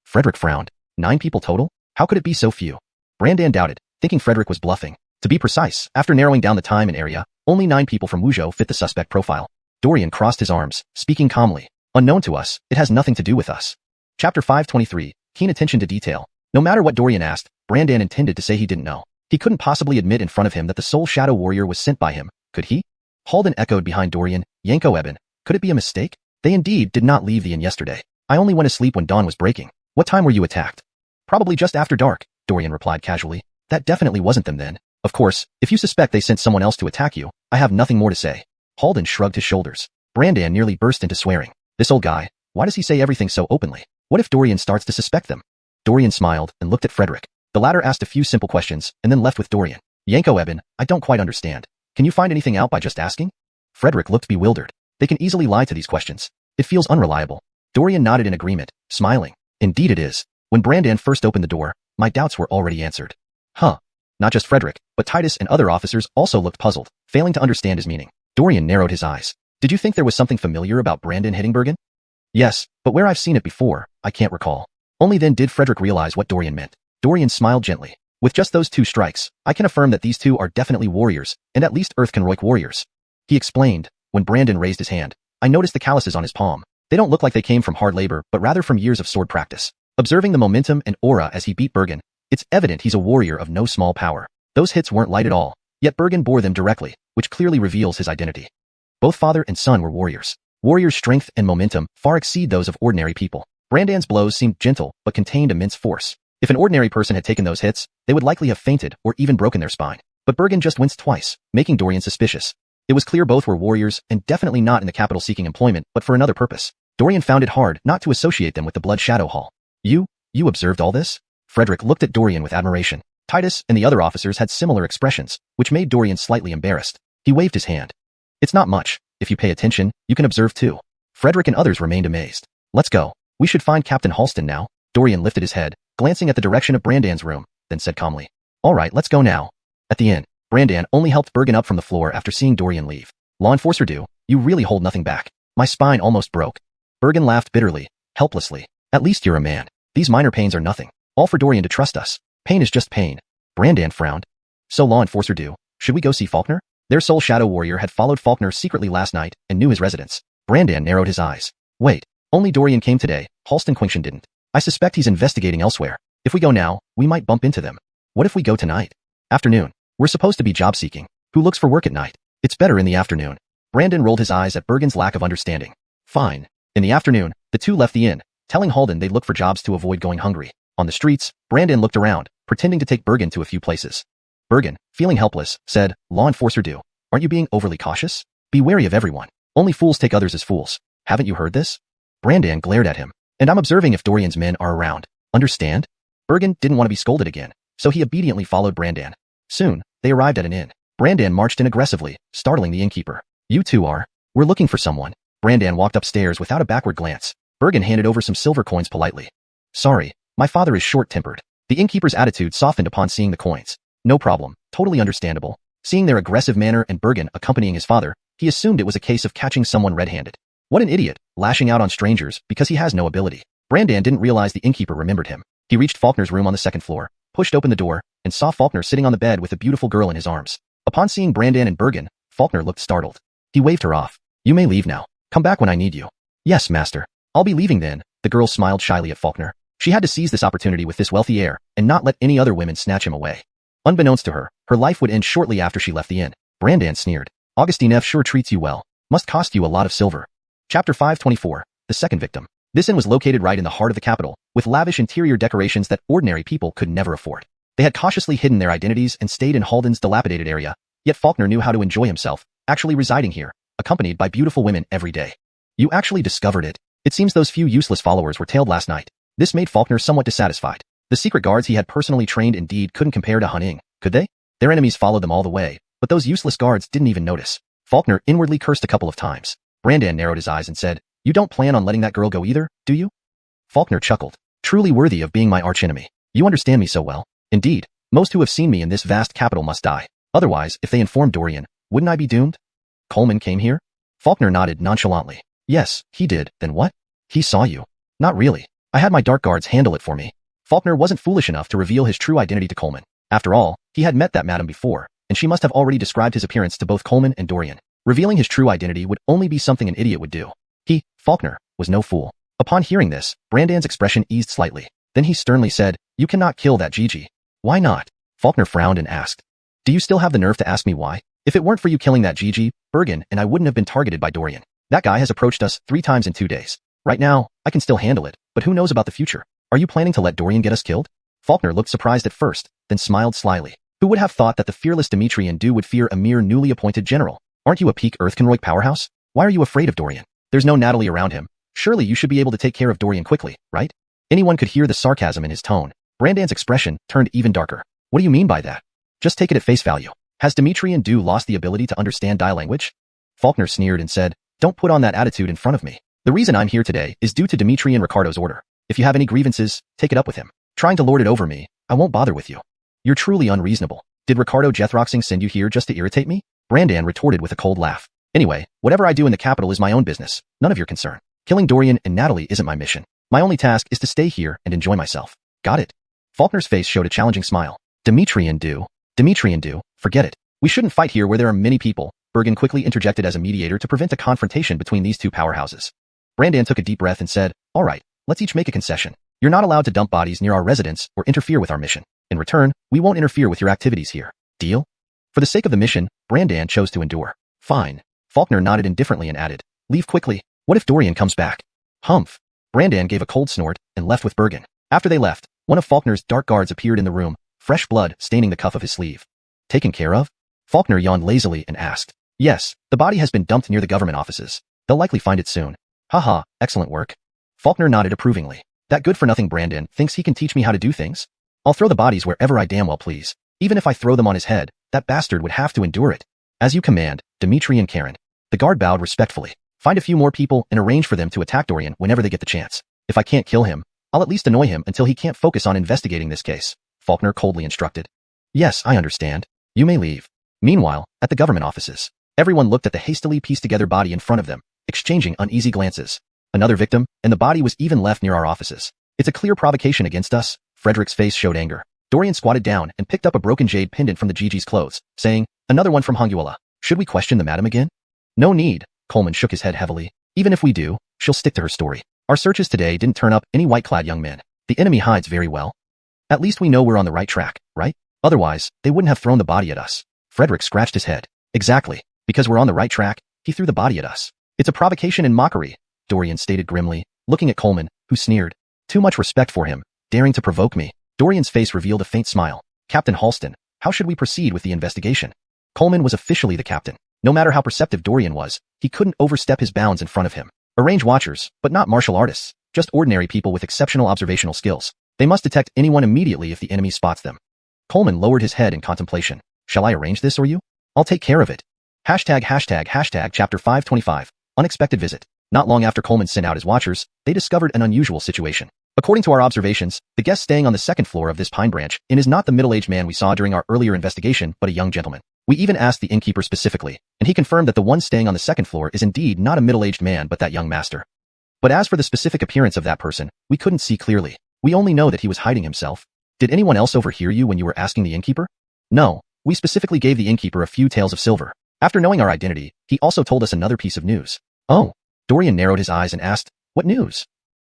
Frederick frowned. 9 people total? How could it be so few? Brandan doubted, thinking Frederick was bluffing. To be precise, after narrowing down the time and area, only 9 people from Wuzhou fit the suspect profile. Dorian crossed his arms, speaking calmly. Unknown to us, it has nothing to do with us. Chapter 523, Keen attention to detail. No matter what Dorian asked, Brandan intended to say he didn't know. He couldn't possibly admit in front of him that the Soul Shadow Warrior was sent by him, could he? Halden echoed behind Dorian. Yanko Eben. Could it be a mistake? They indeed did not leave the inn yesterday. I only went asleep when dawn was breaking. What time were you attacked? Probably just after dark, Dorian replied casually. That definitely wasn't them then. Of course, if you suspect they sent someone else to attack you, I have nothing more to say. Halden shrugged his shoulders. Brandan nearly burst into swearing. This old guy, why does he say everything so openly? What if Dorian starts to suspect them? Dorian smiled and looked at Frederick. The latter asked a few simple questions and then left with Dorian. Yanko Eben, I don't quite understand. Can you find anything out by just asking? Frederick looked bewildered. They can easily lie to these questions. It feels unreliable. Dorian nodded in agreement, smiling. Indeed it is. When Brandan first opened the door, my doubts were already answered. Huh. Not just Frederick, but Titus and other officers also looked puzzled, failing to understand his meaning. Dorian narrowed his eyes. Did you think there was something familiar about Brandan hitting Bergen? Yes, but where I've seen it before, I can't recall. Only then did Frederick realize what Dorian meant. Dorian smiled gently. With just those 2 strikes, I can affirm that these 2 are definitely warriors, and at least Earthkenroik warriors. He explained. When Brandan raised his hand, I noticed the calluses on his palm. They don't look like they came from hard labor, but rather from years of sword practice. Observing the momentum and aura as he beat Bergen, it's evident he's a warrior of no small power. Those hits weren't light at all, yet Bergen bore them directly, which clearly reveals his identity. Both father and son were warriors. Warriors' strength and momentum far exceed those of ordinary people. Brandan's blows seemed gentle, but contained immense force. If an ordinary person had taken those hits, they would likely have fainted or even broken their spine. But Bergen just winced twice, making Dorian suspicious. It was clear both were warriors and definitely not in the capital seeking employment, but for another purpose. Dorian found it hard not to associate them with the Blood Shadow Hall. You observed all this? Frederick looked at Dorian with admiration. Titus and the other officers had similar expressions, which made Dorian slightly embarrassed. He waved his hand. It's not much. If you pay attention, you can observe too. Frederick and others remained amazed. Let's go. We should find Captain Halston now. Dorian lifted his head, glancing at the direction of Brandan's room, then said calmly. All right, let's go now. At the inn, Brandan only helped Bergen up from the floor after seeing Dorian leave. Law enforcer do, you really hold nothing back. My spine almost broke. Bergen laughed bitterly, helplessly. At least you're a man. These minor pains are nothing. All for Dorian to trust us. Pain is just pain. Brandan frowned. So law enforcer do, should we go see Faulkner? Their sole shadow warrior had followed Faulkner secretly last night and knew his residence. Brandan narrowed his eyes. Wait, only Dorian came today, Halston Quingshan didn't. I suspect he's investigating elsewhere. If we go now, we might bump into them. What if we go tonight? Afternoon. We're supposed to be job seeking. Who looks for work at night? It's better in the afternoon. Brandan rolled his eyes at Bergen's lack of understanding. Fine. In the afternoon, the 2 left the inn, telling Halden they'd look for jobs to avoid going hungry. On the streets, Brandan looked around, pretending to take Bergen to a few places. Bergen, feeling helpless, said, Law enforcer do. Aren't you being overly cautious? Be wary of everyone. Only fools take others as fools. Haven't you heard this? Brandan glared at him. And I'm observing if Dorian's men are around. Understand? Bergen didn't want to be scolded again, so he obediently followed Brandan. Soon, they arrived at an inn. Brandan marched in aggressively, startling the innkeeper. You 2 are. We're looking for someone. Brandan walked upstairs without a backward glance. Bergen handed over some silver coins politely. Sorry, my father is short-tempered. The innkeeper's attitude softened upon seeing the coins. No problem, totally understandable. Seeing their aggressive manner and Bergen accompanying his father, he assumed it was a case of catching someone red-handed. What an idiot, lashing out on strangers because he has no ability. Brandan didn't realize the innkeeper remembered him. He reached Faulkner's room on the 2nd floor, pushed open the door, and saw Faulkner sitting on the bed with a beautiful girl in his arms. Upon seeing Brandan and Bergen, Faulkner looked startled. He waved her off. You may leave now. Come back when I need you. Yes, master. I'll be leaving then. The girl smiled shyly at Faulkner. She had to seize this opportunity with this wealthy heir and not let any other women snatch him away. Unbeknownst to her, her life would end shortly after she left the inn. Brandan sneered. Augustine F. sure treats you well. Must cost you a lot of silver. Chapter 524, The Second Victim. This inn was located right in the heart of the capital, with lavish interior decorations that ordinary people could never afford. They had cautiously hidden their identities and stayed in Halden's dilapidated area, yet Faulkner knew how to enjoy himself, actually residing here, accompanied by beautiful women every day. You actually discovered it. It seems those few useless followers were tailed last night. This made Faulkner somewhat dissatisfied. The secret guards he had personally trained indeed couldn't compare to Hunning, could they? Their enemies followed them all the way, but those useless guards didn't even notice. Faulkner inwardly cursed a couple of times. Brandan narrowed his eyes and said, You don't plan on letting that girl go either, do you? Faulkner chuckled. Truly worthy of being my archenemy. You understand me so well. Indeed, most who have seen me in this vast capital must die. Otherwise, if they informed Dorian, wouldn't I be doomed? Coleman came here? Faulkner nodded nonchalantly. Yes, he did. Then what? He saw you. Not really. I had my dark guards handle it for me. Faulkner wasn't foolish enough to reveal his true identity to Coleman. After all, he had met that madam before, and she must have already described his appearance to both Coleman and Dorian. Revealing his true identity would only be something an idiot would do. He, Faulkner, was no fool. Upon hearing this, Brandan's expression eased slightly. Then he sternly said, You cannot kill that Gigi. Why not? Faulkner frowned and asked. Do you still have the nerve to ask me why? If it weren't for you killing that GG, Bergen and I wouldn't have been targeted by Dorian. That guy has approached us 3 times in 2 days. Right now, I can still handle it, but who knows about the future? Are you planning to let Dorian get us killed? Faulkner looked surprised at first, then smiled slyly. Who would have thought that the fearless Dimitri and Du would fear a mere newly appointed general? Aren't you a peak Earthconroy powerhouse? Why are you afraid of Dorian? There's no Natalie around him. Surely you should be able to take care of Dorian quickly, right? Anyone could hear the sarcasm in his tone. Brandan's expression turned even darker. What do you mean by that? Just take it at face value. Has Dimitri and Du lost the ability to understand Dai language? Faulkner sneered and said, don't put on that attitude in front of me. The reason I'm here today is due to Dimitri and Ricardo's order. If you have any grievances, take it up with him. Trying to lord it over me, I won't bother with you. You're truly unreasonable. Did Ricardo Jethroxing send you here just to irritate me? Brandan retorted with a cold laugh. Anyway, whatever I do in the capital is my own business, none of your concern. Killing Dorian and Natalie isn't my mission. My only task is to stay here and enjoy myself. Got it? Faulkner's face showed a challenging smile. Dimitri and Du, forget it. We shouldn't fight here where there are many people. Bergen quickly interjected as a mediator to prevent a confrontation between these 2 powerhouses. Brandan took a deep breath and said, all right, let's each make a concession. You're not allowed to dump bodies near our residence or interfere with our mission. In return, we won't interfere with your activities here. Deal? For the sake of the mission, Brandan chose to endure. Fine. Faulkner nodded indifferently and added, leave quickly. What if Dorian comes back? Humph. Brandan gave a cold snort and left with Bergen. After they left, one of Faulkner's dark guards appeared in the room, fresh blood staining the cuff of his sleeve. Taken care of? Faulkner yawned lazily and asked. Yes, the body has been dumped near the government offices. They'll likely find it soon. Haha, excellent work. Faulkner nodded approvingly. That good-for-nothing Brandan thinks he can teach me how to do things? I'll throw the bodies wherever I damn well please. Even if I throw them on his head, that bastard would have to endure it. As you command, Dimitri and Karen. The guard bowed respectfully. Find a few more people and arrange for them to attack Dorian whenever they get the chance. If I can't kill him, I'll at least annoy him until he can't focus on investigating this case, Faulkner coldly instructed. Yes, I understand. You may leave. Meanwhile, at the government offices, everyone looked at the hastily pieced-together body in front of them, exchanging uneasy glances. Another victim, and the body was even left near our offices. It's a clear provocation against us. Frederick's face showed anger. Dorian squatted down and picked up a broken jade pendant from the Gigi's clothes, saying, another one from Honguela. Should we question the madam again? No need. Coleman shook his head heavily. Even if we do, she'll stick to her story. Our searches today didn't turn up any white-clad young men. The enemy hides very well. At least we know we're on the right track, right? Otherwise, they wouldn't have thrown the body at us. Frederick scratched his head. Exactly. Because we're on the right track, he threw the body at us. It's a provocation and mockery, Dorian stated grimly, looking at Coleman, who sneered. Too much respect for him, daring to provoke me. Dorian's face revealed a faint smile. Captain Halston, how should we proceed with the investigation? Coleman was officially the captain. No matter how perceptive Dorian was, he couldn't overstep his bounds in front of him. Arrange watchers, but not martial artists, just ordinary people with exceptional observational skills. They must detect anyone immediately if the enemy spots them. Coleman lowered his head in contemplation. Shall I arrange this or you? I'll take care of it. Hashtag chapter 525. Unexpected visit. Not long after Coleman sent out his watchers, they discovered an unusual situation. According to our observations, the guest staying on the 2nd floor of this pine branch inn is not the middle-aged man we saw during our earlier investigation, but a young gentleman. We even asked the innkeeper specifically, and he confirmed that the one staying on the 2nd floor is indeed not a middle-aged man but that young master. But as for the specific appearance of that person, we couldn't see clearly. We only know that he was hiding himself. Did anyone else overhear you when you were asking the innkeeper? No, we specifically gave the innkeeper a few taels of silver. After knowing our identity, he also told us another piece of news. Oh, Dorian narrowed his eyes and asked, what news?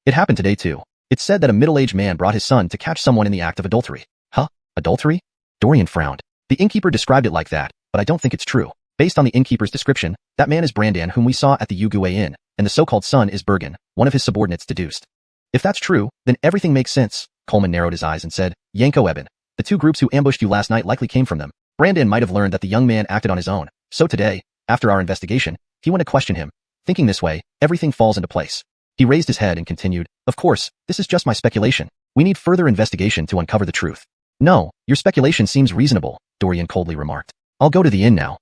It happened today too. It said that a middle-aged man brought his son to catch someone in the act of adultery. Huh? Adultery? Dorian frowned. The innkeeper described it like that, but I don't think it's true. Based on the innkeeper's description, that man is Brandan whom we saw at the Yugue Inn, and the so-called son is Bergen, one of his subordinates deduced. If that's true, then everything makes sense. Coleman narrowed his eyes and said, Yanko Eben. The 2 groups who ambushed you last night likely came from them. Brandan might have learned that the young man acted on his own, so today, after our investigation, he went to question him. Thinking this way, everything falls into place. He raised his head and continued, of course, this is just my speculation. We need further investigation to uncover the truth. No, your speculation seems reasonable, Dorian coldly remarked. I'll go to the inn now.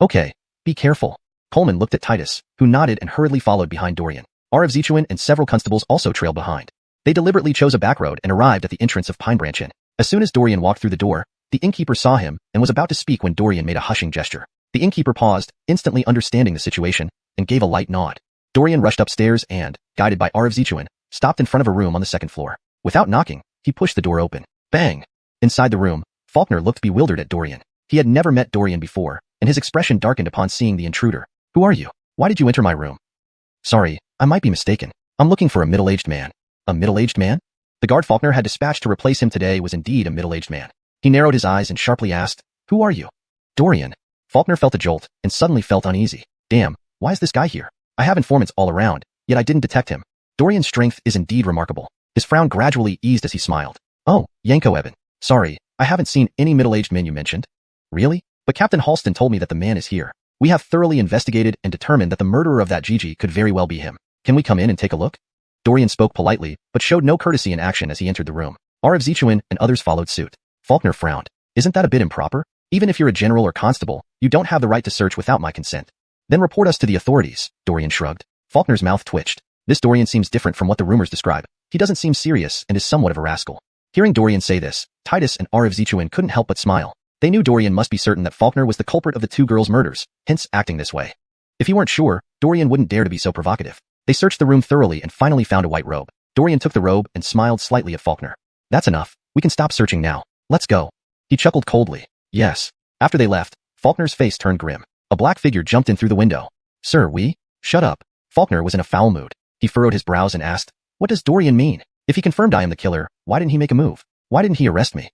Okay, be careful. Coleman looked at Titus, who nodded and hurriedly followed behind Dorian. Zichuan and several constables also trailed behind. They deliberately chose a back road and arrived at the entrance of Pine Branch Inn. As soon as Dorian walked through the door, the innkeeper saw him and was about to speak when Dorian made a hushing gesture. The innkeeper paused, instantly understanding the situation, and gave a light nod. Dorian rushed upstairs and, guided by Zichuan, stopped in front of a room on the 2nd floor. Without knocking, he pushed the door open. Bang! Inside the room, Faulkner looked bewildered at Dorian. He had never met Dorian before, and his expression darkened upon seeing the intruder. Who are you? Why did you enter my room? Sorry, I might be mistaken. I'm looking for a middle-aged man. A middle-aged man? The guard Faulkner had dispatched to replace him today was indeed a middle-aged man. He narrowed his eyes and sharply asked, Who are you? Dorian. Faulkner felt a jolt and suddenly felt uneasy. Damn, why is this guy here? I have informants all around, yet I didn't detect him. Dorian's strength is indeed remarkable. His frown gradually eased as he smiled. Oh, Yanko Eben. Sorry, I haven't seen any middle-aged men you mentioned. Really? But Captain Halston told me that the man is here. We have thoroughly investigated and determined that the murderer of that Gigi could very well be him. Can we come in and take a look? Dorian spoke politely, but showed no courtesy in action as he entered the room. R.F. Zichuan and others followed suit. Faulkner frowned. Isn't that a bit improper? Even if you're a general or constable, you don't have the right to search without my consent. Then report us to the authorities, Dorian shrugged. Faulkner's mouth twitched. This Dorian seems different from what the rumors describe. He doesn't seem serious and is somewhat of a rascal. Hearing Dorian say this, Titus and R.F. Zichuan couldn't help but smile. They knew Dorian must be certain that Faulkner was the culprit of the two girls' murders, hence acting this way. If he weren't sure, Dorian wouldn't dare to be so provocative. They searched the room thoroughly and finally found a white robe. Dorian took the robe and smiled slightly at Faulkner. That's enough. We can stop searching now. Let's go. He chuckled coldly. Yes. After they left, Faulkner's face turned grim. A black figure jumped in through the window. Sir, we? Shut up. Faulkner was in a foul mood. He furrowed his brows and asked, what does Dorian mean? If he confirmed I am the killer, why didn't he make a move? Why didn't he arrest me?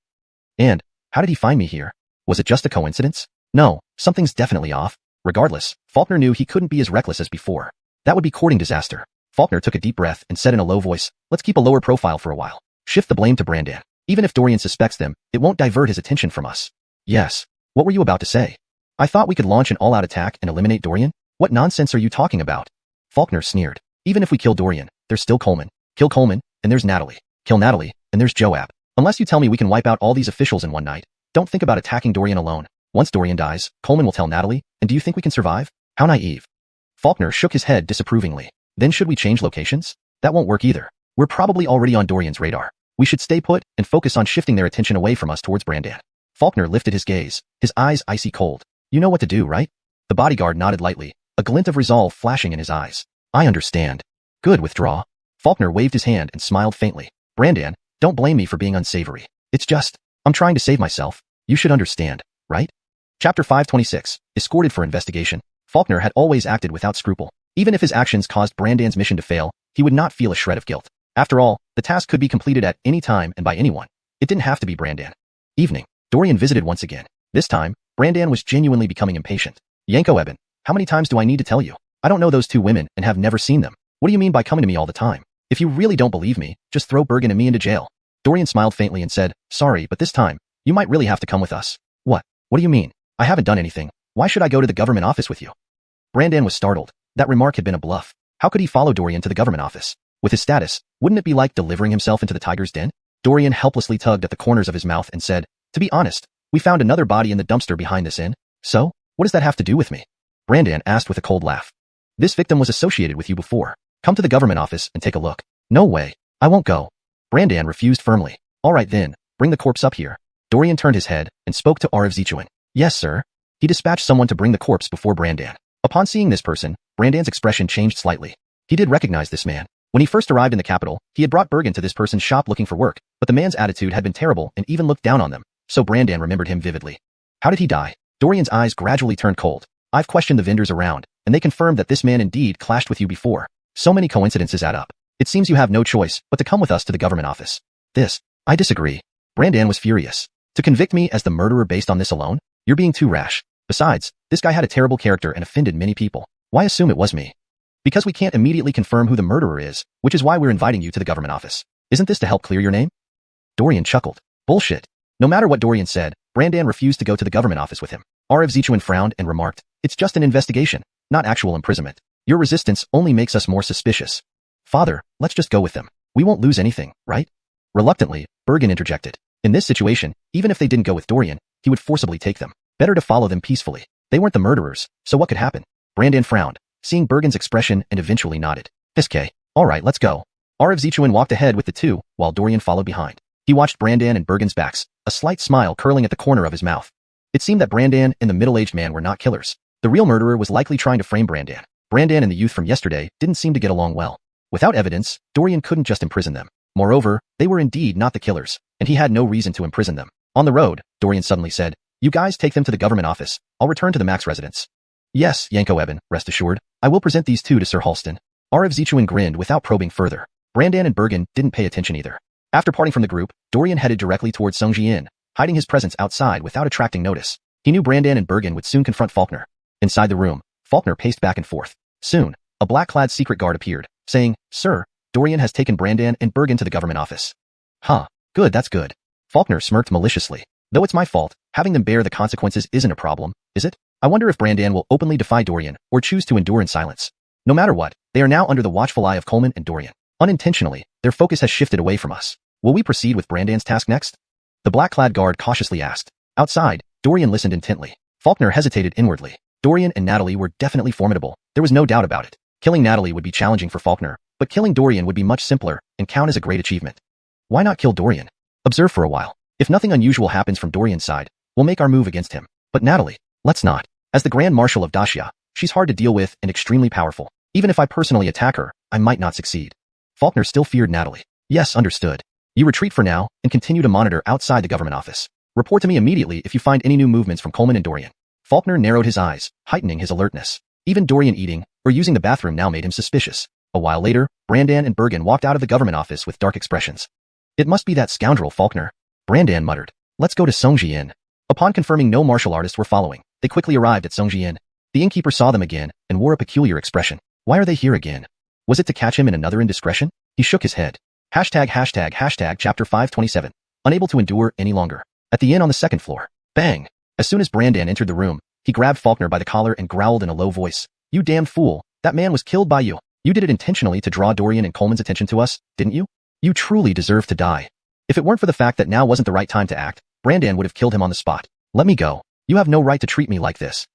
And, how did he find me here? Was it just a coincidence? No, something's definitely off. Regardless, Faulkner knew he couldn't be as reckless as before. That would be courting disaster. Faulkner took a deep breath and said in a low voice, let's keep a lower profile for a while. Shift the blame to Brandan. Even if Dorian suspects them, it won't divert his attention from us. Yes. What were you about to say? I thought we could launch an all-out attack and eliminate Dorian? What nonsense are you talking about? Faulkner sneered. Even if we kill Dorian, there's still Coleman. Kill Coleman, and there's Natalie. Kill Natalie, and there's Joab. Unless you tell me we can wipe out all these officials in one night, don't think about attacking Dorian alone. Once Dorian dies, Coleman will tell Natalie, and do you think we can survive? How naive. Faulkner shook his head disapprovingly. Then should we change locations? That won't work either. We're probably already on Dorian's radar. We should stay put and focus on shifting their attention away from us towards Brandan. Faulkner lifted his gaze, his eyes icy cold. You know what to do, right? The bodyguard nodded lightly, a glint of resolve flashing in his eyes. I understand. Good, withdraw. Faulkner waved his hand and smiled faintly. Brandan, don't blame me for being unsavory. It's just, I'm trying to save myself. You should understand, right? Chapter 526, Escorted for Investigation. Faulkner had always acted without scruple. Even if his actions caused Brandan's mission to fail, he would not feel a shred of guilt. After all, the task could be completed at any time and by anyone. It didn't have to be Brandan. Evening. Dorian visited once again. This time, Brandan was genuinely becoming impatient. Yanko Eben, how many times do I need to tell you? I don't know those two women and have never seen them. What do you mean by coming to me all the time? If you really don't believe me, just throw Bergen and me into jail. Dorian smiled faintly and said, sorry, but this time, you might really have to come with us. What? What do you mean? I haven't done anything. Why should I go to the government office with you? Brandan was startled. That remark had been a bluff. How could he follow Dorian to the government office? With his status, wouldn't it be like delivering himself into the tiger's den? Dorian helplessly tugged at the corners of his mouth and said, to be honest, we found another body in the dumpster behind this inn. So, what does that have to do with me? Brandan asked with a cold laugh. This victim was associated with you before. Come to the government office and take a look. No way. I won't go. Brandan refused firmly. All right then, bring the corpse up here. Dorian turned his head and spoke to R.F. Zichuan. Yes, sir. He dispatched someone to bring the corpse before Brandan. Upon seeing this person, Brandan's expression changed slightly. He did recognize this man. When he first arrived in the capital, he had brought Bergen to this person's shop looking for work, but the man's attitude had been terrible and even looked down on them, so Brandan remembered him vividly. How did he die? Dorian's eyes gradually turned cold. I've questioned the vendors around, and they confirmed that this man indeed clashed with you before. So many coincidences add up. It seems you have no choice but to come with us to the government office. I disagree. Brandan was furious. To convict me as the murderer based on this alone? You're being too rash. Besides, this guy had a terrible character and offended many people. Why assume it was me? Because we can't immediately confirm who the murderer is, which is why we're inviting you to the government office. Isn't this to help clear your name? Dorian chuckled. Bullshit. No matter what Dorian said, Brandan refused to go to the government office with him. R.F. Zichuan frowned and remarked, it's just an investigation, not actual imprisonment. Your resistance only makes us more suspicious. Father, let's just go with them. We won't lose anything, right? Reluctantly, Bergen interjected. In this situation, even if they didn't go with Dorian, he would forcibly take them. Better to follow them peacefully. They weren't the murderers, so what could happen? Brandan frowned, seeing Bergen's expression and eventually nodded. SK. All right, let's go. R.F. Zichuan walked ahead with the two, while Dorian followed behind. He watched Brandan and Bergen's backs, a slight smile curling at the corner of his mouth. It seemed that Brandan and the middle-aged man were not killers. The real murderer was likely trying to frame Brandan. Brandan and the youth from yesterday didn't seem to get along well. Without evidence, Dorian couldn't just imprison them. Moreover, they were indeed not the killers, and he had no reason to imprison them. On the road, Dorian suddenly said, you guys take them to the government office. I'll return to the Max residence. Yes, Yanko Eben, rest assured. I will present these two to Sir Halston. R.F. Zichuan grinned without probing further. Brandan and Bergen didn't pay attention either. After parting from the group, Dorian headed directly towards Sungji Inn, hiding his presence outside without attracting notice. He knew Brandan and Bergen would soon confront Faulkner. Inside the room, Faulkner paced back and forth. Soon, a black-clad secret guard appeared, saying, "Sir, Dorian has taken Brandan and Bergen to the government office." Huh. Good, that's good. Faulkner smirked maliciously. Though it's my fault, having them bear the consequences isn't a problem, is it? I wonder if Brandan will openly defy Dorian or choose to endure in silence. No matter what, they are now under the watchful eye of Coleman and Dorian. Unintentionally, their focus has shifted away from us. Will we proceed with Brandan's task next? The black-clad guard cautiously asked. Outside, Dorian listened intently. Faulkner hesitated inwardly. Dorian and Natalie were definitely formidable. There was no doubt about it. Killing Natalie would be challenging for Faulkner, but killing Dorian would be much simpler and count as a great achievement. Why not kill Dorian? Observe for a while. If nothing unusual happens from Dorian's side, we'll make our move against him. But Natalie, let's not. As the Grand Marshal of Dacia, she's hard to deal with and extremely powerful. Even if I personally attack her, I might not succeed. Faulkner still feared Natalie. Yes, understood. You retreat for now and continue to monitor outside the government office. Report to me immediately if you find any new movements from Coleman and Dorian. Faulkner narrowed his eyes, heightening his alertness. Even Dorian eating or using the bathroom now made him suspicious. A while later, Brandan and Bergen walked out of the government office with dark expressions. It must be that scoundrel Faulkner. Brandan muttered. Let's go to Songji Inn. Upon confirming no martial artists were following, they quickly arrived at Songji Inn. The innkeeper saw them again and wore a peculiar expression. Why are they here again? Was it to catch him in another indiscretion? He shook his head. Chapter 527. Unable to endure any longer. At the inn on the second floor. Bang! As soon as Brandan entered the room, he grabbed Faulkner by the collar and growled in a low voice. You damned fool, that man was killed by you. You did it intentionally to draw Dorian and Coleman's attention to us, didn't you? You truly deserve to die. If it weren't for the fact that now wasn't the right time to act, Brandan would have killed him on the spot. Let me go. You have no right to treat me like this.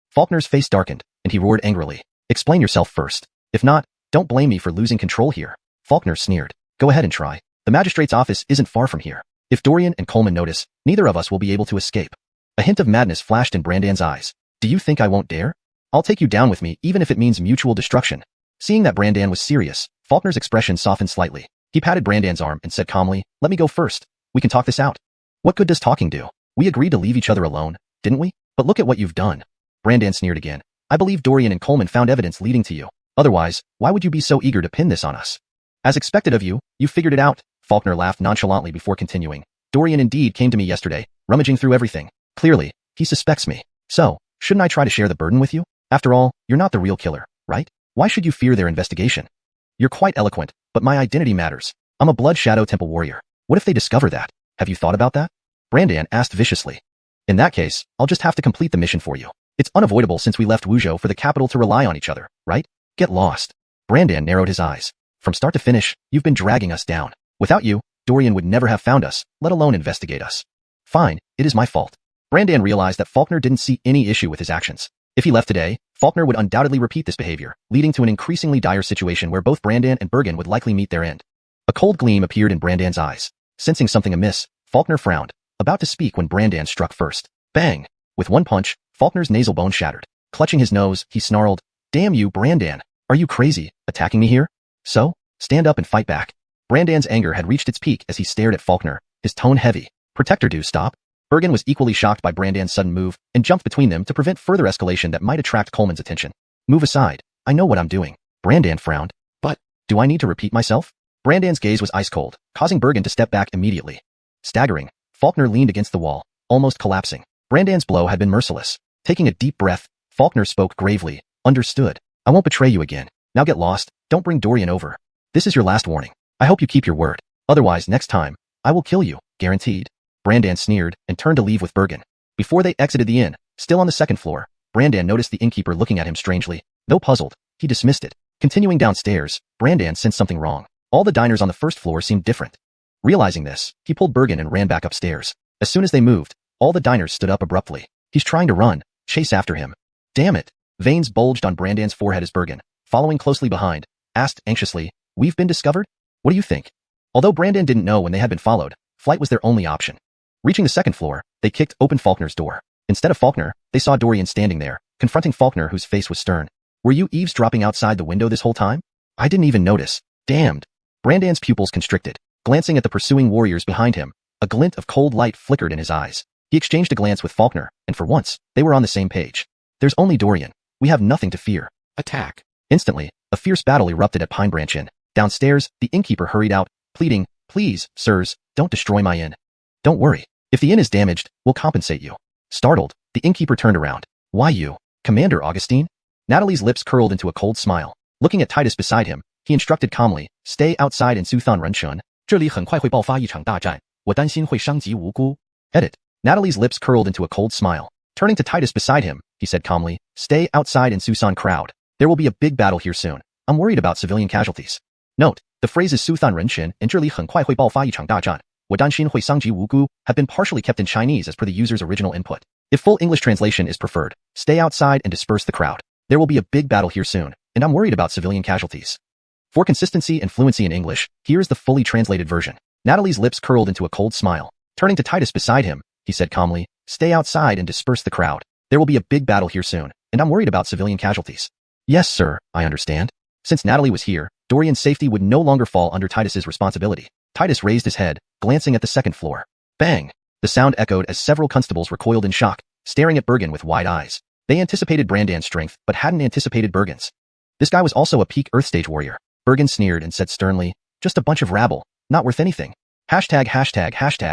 Faulkner's face darkened, and he roared angrily. Explain yourself first. If not, don't blame me for losing control here. Faulkner sneered. Go ahead and try. The magistrate's office isn't far from here. If Dorian and Coleman notice, neither of us will be able to escape. A hint of madness flashed in Brandan's eyes. Do you think I won't dare? I'll take you down with me even if it means mutual destruction. Seeing that Brandan was serious, Faulkner's expression softened slightly. He patted Brandan's arm and said calmly, let me go first. We can talk this out. What good does talking do? We agreed to leave each other alone, didn't we? But look at what you've done. Brandan sneered again. I believe Dorian and Coleman found evidence leading to you. Otherwise, why would you be so eager to pin this on us? As expected of you, you figured it out. Faulkner laughed nonchalantly before continuing. Dorian indeed came to me yesterday, rummaging through everything. Clearly, he suspects me. So, shouldn't I try to share the burden with you? After all, you're not the real killer, right? Why should you fear their investigation? You're quite eloquent, but my identity matters. I'm a Blood Shadow Temple warrior. What if they discover that? Have you thought about that? Brandan asked viciously. In that case, I'll just have to complete the mission for you. It's unavoidable since we left Wuzhou for the capital to rely on each other, right? Get lost. Brandan narrowed his eyes. From start to finish, you've been dragging us down. Without you, Dorian would never have found us, let alone investigate us. Fine, it is my fault. Brandan realized that Faulkner didn't see any issue with his actions. If he left today, Faulkner would undoubtedly repeat this behavior, leading to an increasingly dire situation where both Brandan and Bergen would likely meet their end. A cold gleam appeared in Brandan's eyes. Sensing something amiss, Faulkner frowned, about to speak when Brandan struck first. Bang! With one punch, Faulkner's nasal bone shattered. Clutching his nose, he snarled, Damn you, Brandan! Are you crazy, attacking me here? So, stand up and fight back. Brandan's anger had reached its peak as he stared at Faulkner, his tone heavy. Protector, do stop. Bergen was equally shocked by Brandan's sudden move and jumped between them to prevent further escalation that might attract Coleman's attention. Move aside. I know what I'm doing. Brandan frowned. But, do I need to repeat myself? Brandan's gaze was ice cold, causing Bergen to step back immediately. Staggering, Faulkner leaned against the wall, almost collapsing. Brandan's blow had been merciless. Taking a deep breath, Faulkner spoke gravely. Understood. I won't betray you again. Now get lost. Don't bring Dorian over. This is your last warning. I hope you keep your word. Otherwise, next time, I will kill you. Guaranteed. Brandan sneered and turned to leave with Bergen. Before they exited the inn, still on the second floor, Brandan noticed the innkeeper looking at him strangely. Though puzzled, he dismissed it. Continuing downstairs, Brandan sensed something wrong. All the diners on the first floor seemed different. Realizing this, he pulled Bergen and ran back upstairs. As soon as they moved, all the diners stood up abruptly. He's trying to run. Chase after him. Damn it. Veins bulged on Brandan's forehead as Bergen, following closely behind, asked anxiously, We've been discovered? What do you think? Although Brandan didn't know when they had been followed, flight was their only option. Reaching the second floor, they kicked open Faulkner's door. Instead of Faulkner, they saw Dorian standing there, confronting Faulkner whose face was stern. Were you eavesdropping outside the window this whole time? I didn't even notice. Damned. Brandan's pupils constricted. Glancing at the pursuing warriors behind him, a glint of cold light flickered in his eyes. He exchanged a glance with Faulkner, and for once, they were on the same page. There's only Dorian. We have nothing to fear. Attack. Instantly, a fierce battle erupted at Pine Branch Inn. Downstairs, the innkeeper hurried out, pleading, Please, sirs, don't destroy my inn. Don't worry. If the inn is damaged, we'll compensate you. Startled, The innkeeper turned around. Why you? Commander Augustine? Natalie's lips curled into a cold smile. Looking at Titus beside him, he instructed calmly, stay outside and Suthan Renshun. 这里很快会爆发一场大战，我担心会伤及无辜. Edit. Natalie's lips curled into a cold smile. Turning to Titus beside him, he said calmly, stay outside in Susan crowd. There will be a big battle here soon. I'm worried about civilian casualties. Note, the phrases 苏散人群 and 这里很快会爆发一场大战 我担心会伤及无辜 have been partially kept in Chinese as per the user's original input. If full English translation is preferred, stay outside and disperse the crowd. There will be a big battle here soon, and I'm worried about civilian casualties. For consistency and fluency in English, here is the fully translated version. Natalie's lips curled into a cold smile. Turning to Titus beside him, he said calmly, stay outside and disperse the crowd. There will be a big battle here soon, and I'm worried about civilian casualties. Yes, sir, I understand. Since Natalie was here, Dorian's safety would no longer fall under Titus's responsibility. Titus raised his head, glancing at the second floor. Bang! The sound echoed as several constables recoiled in shock, staring at Bergen with wide eyes. They anticipated Brandan's strength, but hadn't anticipated Bergen's. This guy was also a peak Earth-stage warrior. Bergen sneered and said sternly, just a bunch of rabble, not worth anything. Hashtag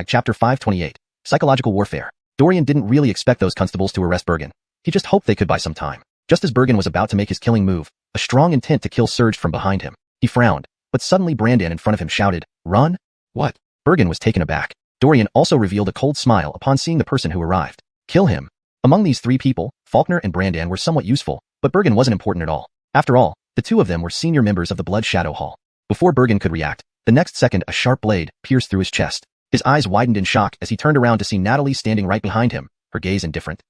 chapter 528. Psychological warfare. Dorian didn't really expect those constables to arrest Bergen. He just hoped they could buy some time. Just as Bergen was about to make his killing move, a strong intent to kill surged from behind him. He frowned, but suddenly Brandan in front of him shouted, run? What? Bergen was taken aback. Dorian also revealed a cold smile upon seeing the person who arrived. Kill him. Among these three people, Faulkner and Brandan were somewhat useful, but Bergen wasn't important at all. After all, the two of them were senior members of the Blood Shadow Hall. Before Bergen could react, the next second a sharp blade pierced through his chest. His eyes widened in shock as he turned around to see Natalie standing right behind him, her gaze indifferent.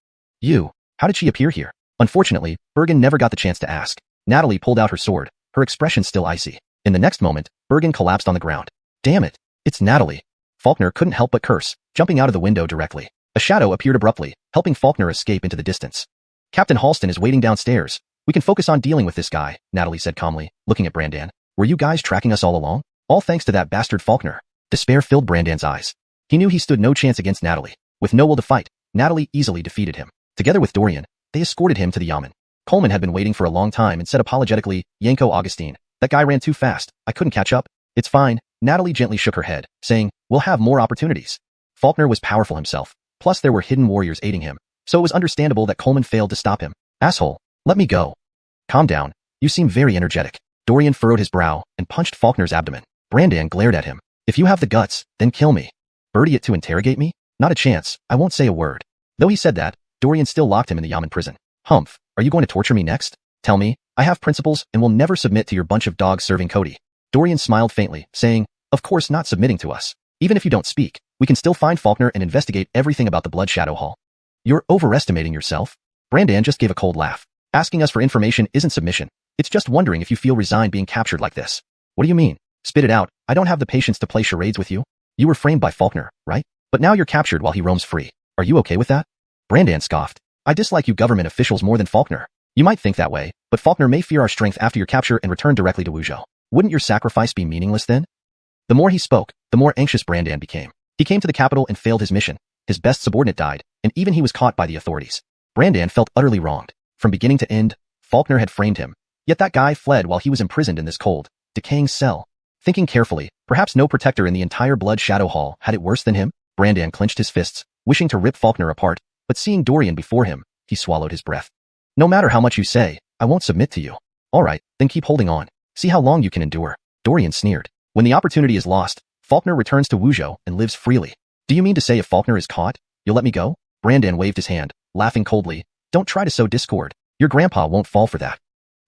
You, how did she appear here? Unfortunately, Bergen never got the chance to ask. Natalie pulled out her sword, her expression still icy. In the next moment, Bergen collapsed on the ground. Damn it, it's Natalie. Faulkner couldn't help but curse, jumping out of the window directly. A shadow appeared abruptly, helping Faulkner escape into the distance. Captain Halston is waiting downstairs. We can focus on dealing with this guy, Natalie said calmly, looking at Brandan. Were you guys tracking us all along? All thanks to that bastard Faulkner. Despair filled Brandan's eyes. He knew he stood no chance against Natalie. With no will to fight, Natalie easily defeated him. Together with Dorian, they escorted him to the Yamen. Coleman had been waiting for a long time and said apologetically, Yanko Augustine, that guy ran too fast, I couldn't catch up. It's fine. Natalie gently shook her head, saying, we'll have more opportunities. Faulkner was powerful himself, plus there were hidden warriors aiding him, so it was understandable that Coleman failed to stop him. Asshole, let me go. Calm down, you seem very energetic. Dorian furrowed his brow and punched Faulkner's abdomen. Brandan glared at him. If you have the guts, then kill me. Birdie it to interrogate me? Not a chance, I won't say a word. Though he said that, Dorian still locked him in the Yamen prison. Humph, are you going to torture me next? Tell me, I have principles and will never submit to your bunch of dogs serving Cody. Dorian smiled faintly, saying, of course not submitting to us. Even if you don't speak, we can still find Faulkner and investigate everything about the Blood Shadow Hall. You're overestimating yourself. Brandan just gave a cold laugh. Asking us for information isn't submission. It's just wondering if you feel resigned being captured like this. What do you mean? Spit it out, I don't have the patience to play charades with you. You were framed by Faulkner, right? But now you're captured while he roams free. Are you okay with that? Brandan scoffed. I dislike you government officials more than Faulkner. You might think that way, but Faulkner may fear our strength after your capture and return directly to Wuzhou. Wouldn't your sacrifice be meaningless then? The more he spoke, the more anxious Brandan became. He came to the capital and failed his mission. His best subordinate died, and even he was caught by the authorities. Brandan felt utterly wronged. From beginning to end, Faulkner had framed him. Yet that guy fled while he was imprisoned in this cold, decaying cell. Thinking carefully, perhaps no protector in the entire Blood Shadow Hall had it worse than him. Brandan clenched his fists, wishing to rip Faulkner apart, but seeing Dorian before him, he swallowed his breath. No matter how much you say, I won't submit to you. All right, then keep holding on. See how long you can endure. Dorian sneered. When the opportunity is lost, Faulkner returns to Wuzhou and lives freely. Do you mean to say if Faulkner is caught, you'll let me go? Brandan waved his hand, laughing coldly. Don't try to sow discord. Your grandpa won't fall for that.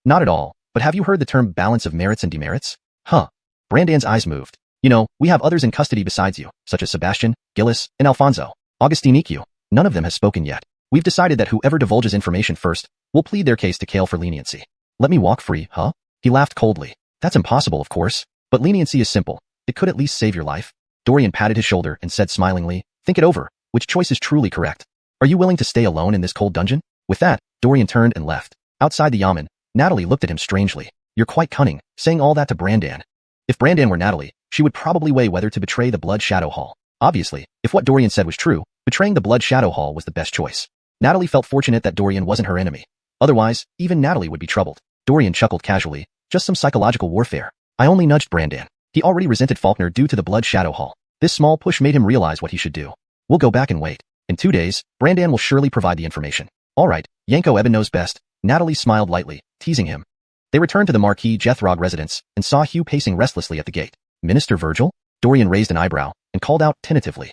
Not at all, but have you heard the term balance of merits and demerits? Huh. Brandan's eyes moved. You know, we have others in custody besides you, such as Sebastian, Gillis, and Alfonso. Augustine EQ. None of them has spoken yet. We've decided that whoever divulges information first will plead their case to Kale for leniency. Let me walk free, huh? He laughed coldly. That's impossible, of course. But leniency is simple. It could at least save your life. Dorian patted his shoulder and said smilingly, think it over. Which choice is truly correct? Are you willing to stay alone in this cold dungeon? With that, Dorian turned and left. Outside the Yamen, Natalie looked at him strangely. You're quite cunning, saying all that to Brandan. If Brandan were Natalie, she would probably weigh whether to betray the Blood Shadow Hall. Obviously, if what Dorian said was true, betraying the Blood Shadow Hall was the best choice. Natalie felt fortunate that Dorian wasn't her enemy. Otherwise, even Natalie would be troubled. Dorian chuckled casually. Just some psychological warfare. I only nudged Brandan. He already resented Faulkner due to the Blood Shadow Hall. This small push made him realize what he should do. We'll go back and wait. In 2 days, Brandan will surely provide the information. All right, Yanko Eben knows best. Natalie smiled lightly, teasing him. They returned to the Marquis Jethrock residence and saw Hugh pacing restlessly at the gate. Minister Virgil? Dorian raised an eyebrow and called out tentatively.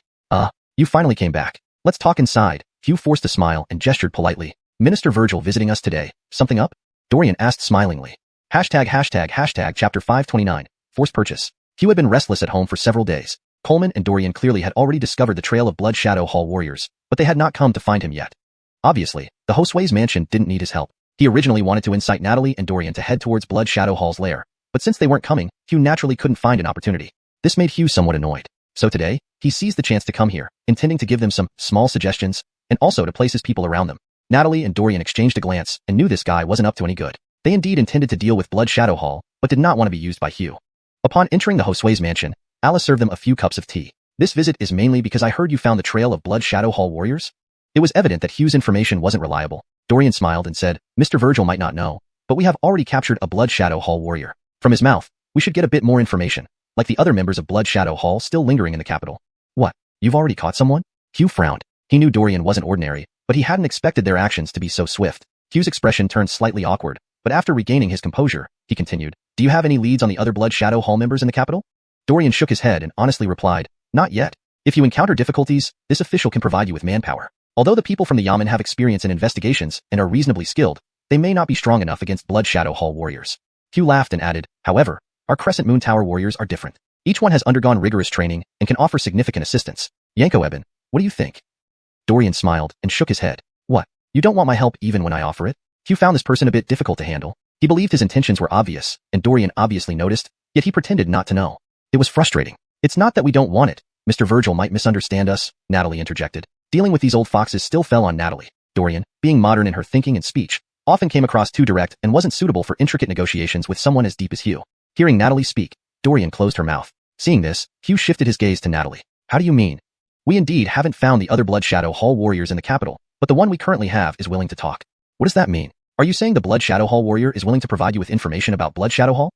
You finally came back. Let's talk inside. Hugh forced a smile and gestured politely. Minister Virgil visiting us today. Something up? Dorian asked smilingly. Chapter 529. Forced purchase. Hugh had been restless at home for several days. Coleman and Dorian clearly had already discovered the trail of Blood Shadow Hall warriors, but they had not come to find him yet. Obviously, the Josue's mansion didn't need his help. He originally wanted to incite Natalie and Dorian to head towards Blood Shadow Hall's lair, but since they weren't coming, Hugh naturally couldn't find an opportunity. This made Hugh somewhat annoyed. So today, he seized the chance to come here, intending to give them some small suggestions, and also to place his people around them. Natalie and Dorian exchanged a glance and knew this guy wasn't up to any good. They indeed intended to deal with Blood Shadow Hall, but did not want to be used by Hugh. Upon entering the Josue's mansion, Alice served them a few cups of tea. This visit is mainly because I heard you found the trail of Blood Shadow Hall warriors? It was evident that Hugh's information wasn't reliable. Dorian smiled and said, Mr. Virgil might not know, but we have already captured a Blood Shadow Hall warrior. From his mouth, we should get a bit more information, like the other members of Blood Shadow Hall still lingering in the capital. What? You've already caught someone? Hugh frowned. He knew Dorian wasn't ordinary, but he hadn't expected their actions to be so swift. Hugh's expression turned slightly awkward, but after regaining his composure, he continued, Do you have any leads on the other Blood Shadow Hall members in the capital? Dorian shook his head and honestly replied, Not yet. If you encounter difficulties, this official can provide you with manpower. Although the people from the Yamen have experience in investigations and are reasonably skilled, they may not be strong enough against Blood Shadow Hall warriors. Hugh laughed and added, However, our Crescent Moon Tower warriors are different. Each one has undergone rigorous training and can offer significant assistance. Yanko Eben, what do you think? Dorian smiled and shook his head. What? You don't want my help even when I offer it? Hugh found this person a bit difficult to handle. He believed his intentions were obvious, and Dorian obviously noticed, yet he pretended not to know. It was frustrating. It's not that we don't want it. Mr. Virgil might misunderstand us, Natalie interjected. Dealing with these old foxes still fell on Natalie. Dorian, being modern in her thinking and speech, often came across too direct and wasn't suitable for intricate negotiations with someone as deep as Hugh. Hearing Natalie speak, Dorian closed her mouth. Seeing this, Hugh shifted his gaze to Natalie. How do you mean? We indeed haven't found the other Blood Shadow Hall warriors in the capital, but the one we currently have is willing to talk. What does that mean? Are you saying the Blood Shadow Hall warrior is willing to provide you with information about Blood Shadow Hall?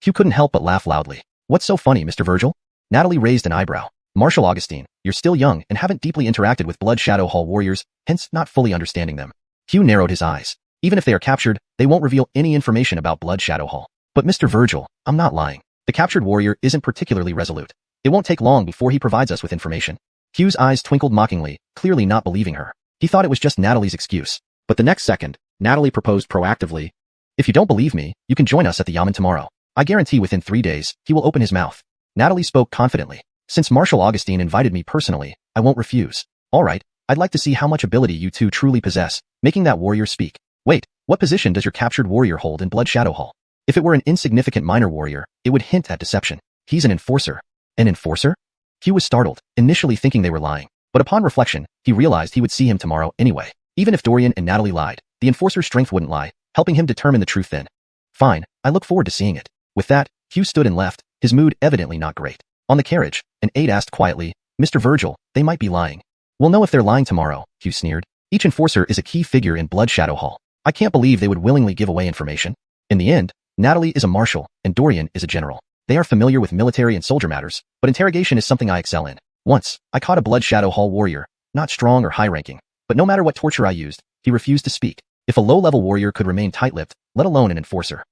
Hugh couldn't help but laugh loudly. What's so funny, Mr. Virgil? Natalie raised an eyebrow. Marshal Augustine, you're still young and haven't deeply interacted with Blood Shadow Hall warriors, hence not fully understanding them. Hugh narrowed his eyes. Even if they are captured, they won't reveal any information about Blood Shadow Hall. But Mr. Virgil, I'm not lying. The captured warrior isn't particularly resolute. It won't take long before he provides us with information. Hugh's eyes twinkled mockingly, clearly not believing her. He thought it was just Natalie's excuse. But the next second, Natalie proposed proactively. If you don't believe me, you can join us at the Yamen tomorrow. I guarantee within 3 days, he will open his mouth. Natalie spoke confidently. Since Marshal Augustine invited me personally, I won't refuse. All right, I'd like to see how much ability you two truly possess, making that warrior speak. Wait, what position does your captured warrior hold in Blood Shadow Hall? If it were an insignificant minor warrior, it would hint at deception. He's an enforcer. An enforcer? Hugh was startled, initially thinking they were lying. But upon reflection, he realized he would see him tomorrow anyway. Even if Dorian and Natalie lied, the enforcer's strength wouldn't lie, helping him determine the truth then. Fine, I look forward to seeing it. With that, Hugh stood and left, his mood evidently not great. On the carriage, an aide asked quietly, Mr. Virgil, they might be lying. We'll know if they're lying tomorrow, Hugh sneered. Each enforcer is a key figure in Blood Shadow Hall. I can't believe they would willingly give away information. In the end, Natalie is a marshal, and Dorian is a general. They are familiar with military and soldier matters, but interrogation is something I excel in. Once, I caught a Blood Shadow Hall warrior, not strong or high-ranking, but no matter what torture I used, he refused to speak. If a low-level warrior could remain tight-lipped, let alone an enforcer.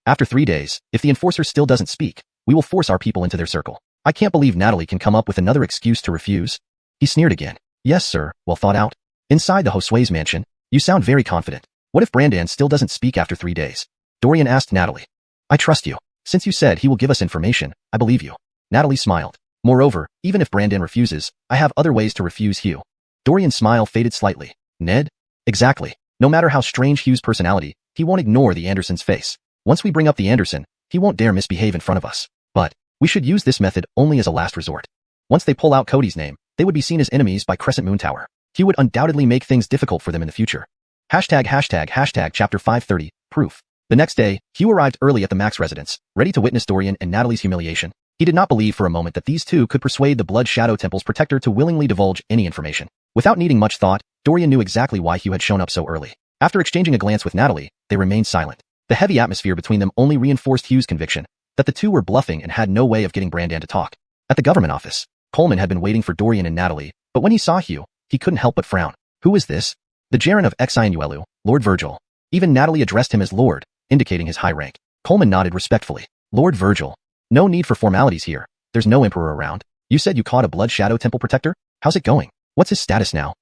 After 3 days, if the enforcer still doesn't speak, we will force our people into their circle. I can't believe Natalie can come up with another excuse to refuse. He sneered again. Yes, sir, well thought out. Inside the Josue's mansion, you sound very confident. What if Brandan still doesn't speak after 3 days? Dorian asked Natalie. I trust you. Since you said he will give us information, I believe you. Natalie smiled. Moreover, even if Brandan refuses, I have other ways to refuse Hugh. Dorian's smile faded slightly. Ned? Exactly. No matter how strange Hugh's personality, he won't ignore the Anderson's face. Once we bring up the Anderson, he won't dare misbehave in front of us. But we should use this method only as a last resort. Once they pull out Cody's name, they would be seen as enemies by Crescent Moon Tower. Hugh would undoubtedly make things difficult for them in the future. Chapter 530, Proof. The next day, Hugh arrived early at the Max residence, ready to witness Dorian and Natalie's humiliation. He did not believe for a moment that these two could persuade the Blood Shadow Temple's protector to willingly divulge any information. Without needing much thought, Dorian knew exactly why Hugh had shown up so early. After exchanging a glance with Natalie, they remained silent. The heavy atmosphere between them only reinforced Hugh's conviction that the two were bluffing and had no way of getting Brandan to talk. At the government office, Coleman had been waiting for Dorian and Natalie, but when he saw Hugh, he couldn't help but frown. Who is this? The Jaren of Xinuelu, Lord Virgil. Even Natalie addressed him as Lord, indicating his high rank. Coleman nodded respectfully. Lord Virgil. No need for formalities here. There's no emperor around. You said you caught a Blood Shadow Temple Protector? How's it going? What's his status now?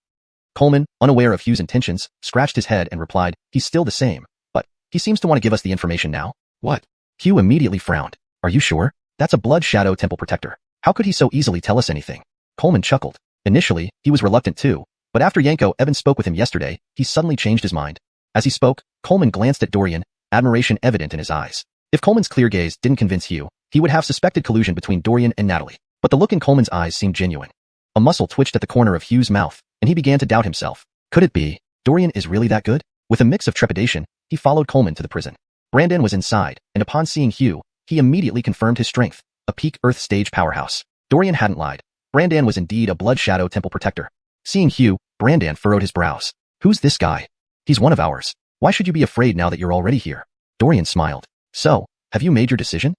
Coleman, unaware of Hugh's intentions, scratched his head and replied, he's still the same, but he seems to want to give us the information now. What? Hugh immediately frowned. Are you sure? That's a Blood Shadow Temple Protector. How could he so easily tell us anything? Coleman chuckled. Initially, he was reluctant too, but after Yanko Evans spoke with him yesterday, he suddenly changed his mind. As he spoke, Coleman glanced at Dorian, admiration evident in his eyes. If Coleman's clear gaze didn't convince Hugh, he would have suspected collusion between Dorian and Natalie, but the look in Coleman's eyes seemed genuine. A muscle twitched at the corner of Hugh's mouth, and he began to doubt himself. Could it be? Dorian is really that good? With a mix of trepidation, he followed Coleman to the prison. Brandan was inside, and upon seeing Hugh, he immediately confirmed his strength, a peak Earth stage powerhouse. Dorian hadn't lied. Brandan was indeed a Blood Shadow Temple Protector. Seeing Hugh, Brandan furrowed his brows. Who's this guy? He's one of ours. Why should you be afraid now that you're already here? Dorian smiled. So, have you made your decision?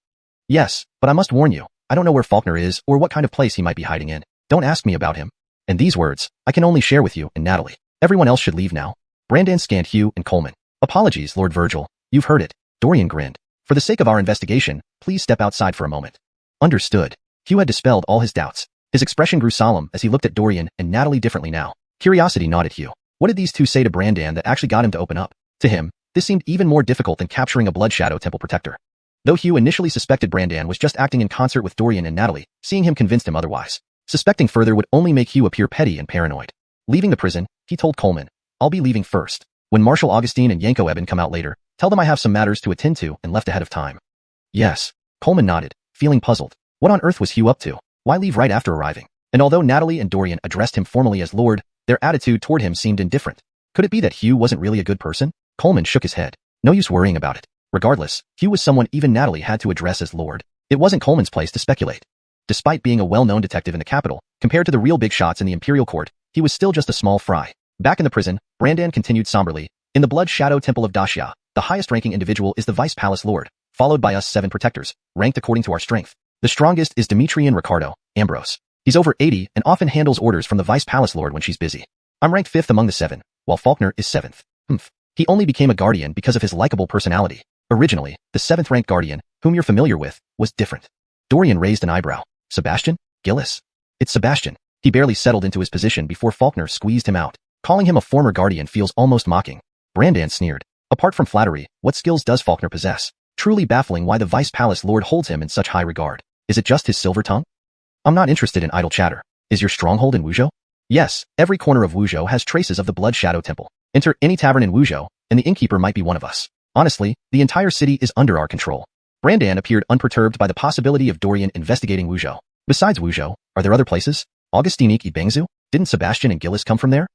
Yes, but I must warn you, I don't know where Faulkner is or what kind of place he might be hiding in. Don't ask me about him. And these words, I can only share with you and Natalie. Everyone else should leave now. Brandan scanned Hugh and Coleman. Apologies, Lord Virgil. You've heard it. Dorian grinned. For the sake of our investigation, please step outside for a moment. Understood. Hugh had dispelled all his doubts. His expression grew solemn as he looked at Dorian and Natalie differently now. Curiosity gnawed at Hugh. What did these two say to Brandan that actually got him to open up? To him, this seemed even more difficult than capturing a Blood Shadow Temple Protector. Though Hugh initially suspected Brandan was just acting in concert with Dorian and Natalie, seeing him convinced him otherwise. Suspecting further would only make Hugh appear petty and paranoid. Leaving the prison, he told Coleman, I'll be leaving first. When Marshal Augustine and Yanko Eben come out later, tell them I have some matters to attend to and left ahead of time. Yes. Coleman nodded, feeling puzzled. What on earth was Hugh up to? Why leave right after arriving? And although Natalie and Dorian addressed him formally as Lord, their attitude toward him seemed indifferent. Could it be that Hugh wasn't really a good person? Coleman shook his head. No use worrying about it. Regardless, Hugh was someone even Natalie had to address as Lord. It wasn't Coleman's place to speculate. Despite being a well-known detective in the capital, compared to the real big shots in the Imperial Court, he was still just a small fry. Back in the prison, Brandan continued somberly. In the Blood Shadow Temple of Dacia, the highest-ranking individual is the Vice Palace Lord, followed by us 7 protectors, ranked according to our strength. The strongest is Demetrian Ricardo, Ambrose. He's over 80 and often handles orders from the Vice Palace Lord when she's busy. I'm ranked 5th among the 7, while Faulkner is 7th. He only became a guardian because of his likable personality. Originally, the 7th-ranked guardian, whom you're familiar with, was different. Dorian raised an eyebrow. Sebastian? Gillis? It's Sebastian. He barely settled into his position before Faulkner squeezed him out. Calling him a former guardian feels almost mocking. Brandan sneered. Apart from flattery, what skills does Faulkner possess? Truly baffling why the Vice Palace Lord holds him in such high regard. Is it just his silver tongue? I'm not interested in idle chatter. Is your stronghold in Wuzhou? Yes, every corner of Wuzhou has traces of the Blood Shadow Temple. Enter any tavern in Wuzhou, and the innkeeper might be one of us. Honestly, the entire city is under our control. Brandan appeared unperturbed by the possibility of Dorian investigating Wuzhou. Besides Wuzhou, are there other places? Augustinique y Bengzu? Didn't Sebastian and Gillis come from there?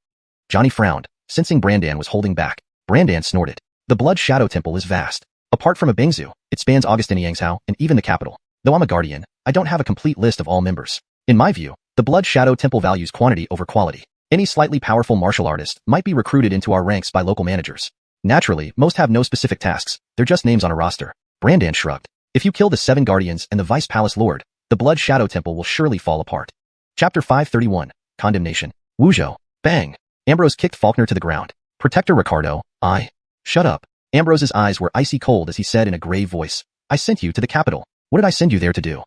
Johnny frowned, sensing Brandan was holding back. Brandan snorted. The Blood Shadow Temple is vast. Apart from a Bengzu, it spans Augustine Yangzhou and even the capital. Though I'm a guardian, I don't have a complete list of all members. In my view, the Blood Shadow Temple values quantity over quality. Any slightly powerful martial artist might be recruited into our ranks by local managers. Naturally, most have no specific tasks, they're just names on a roster. Brandan shrugged. If you kill the 7 guardians and the Vice Palace Lord, the Blood Shadow Temple will surely fall apart. Chapter 531, Condemnation. Wuzhou. Bang. Ambrose kicked Faulkner to the ground. Protector Ricardo, Shut up. Ambrose's eyes were icy cold as he said in a grave voice. I sent you to the capital. What did I send you there to do?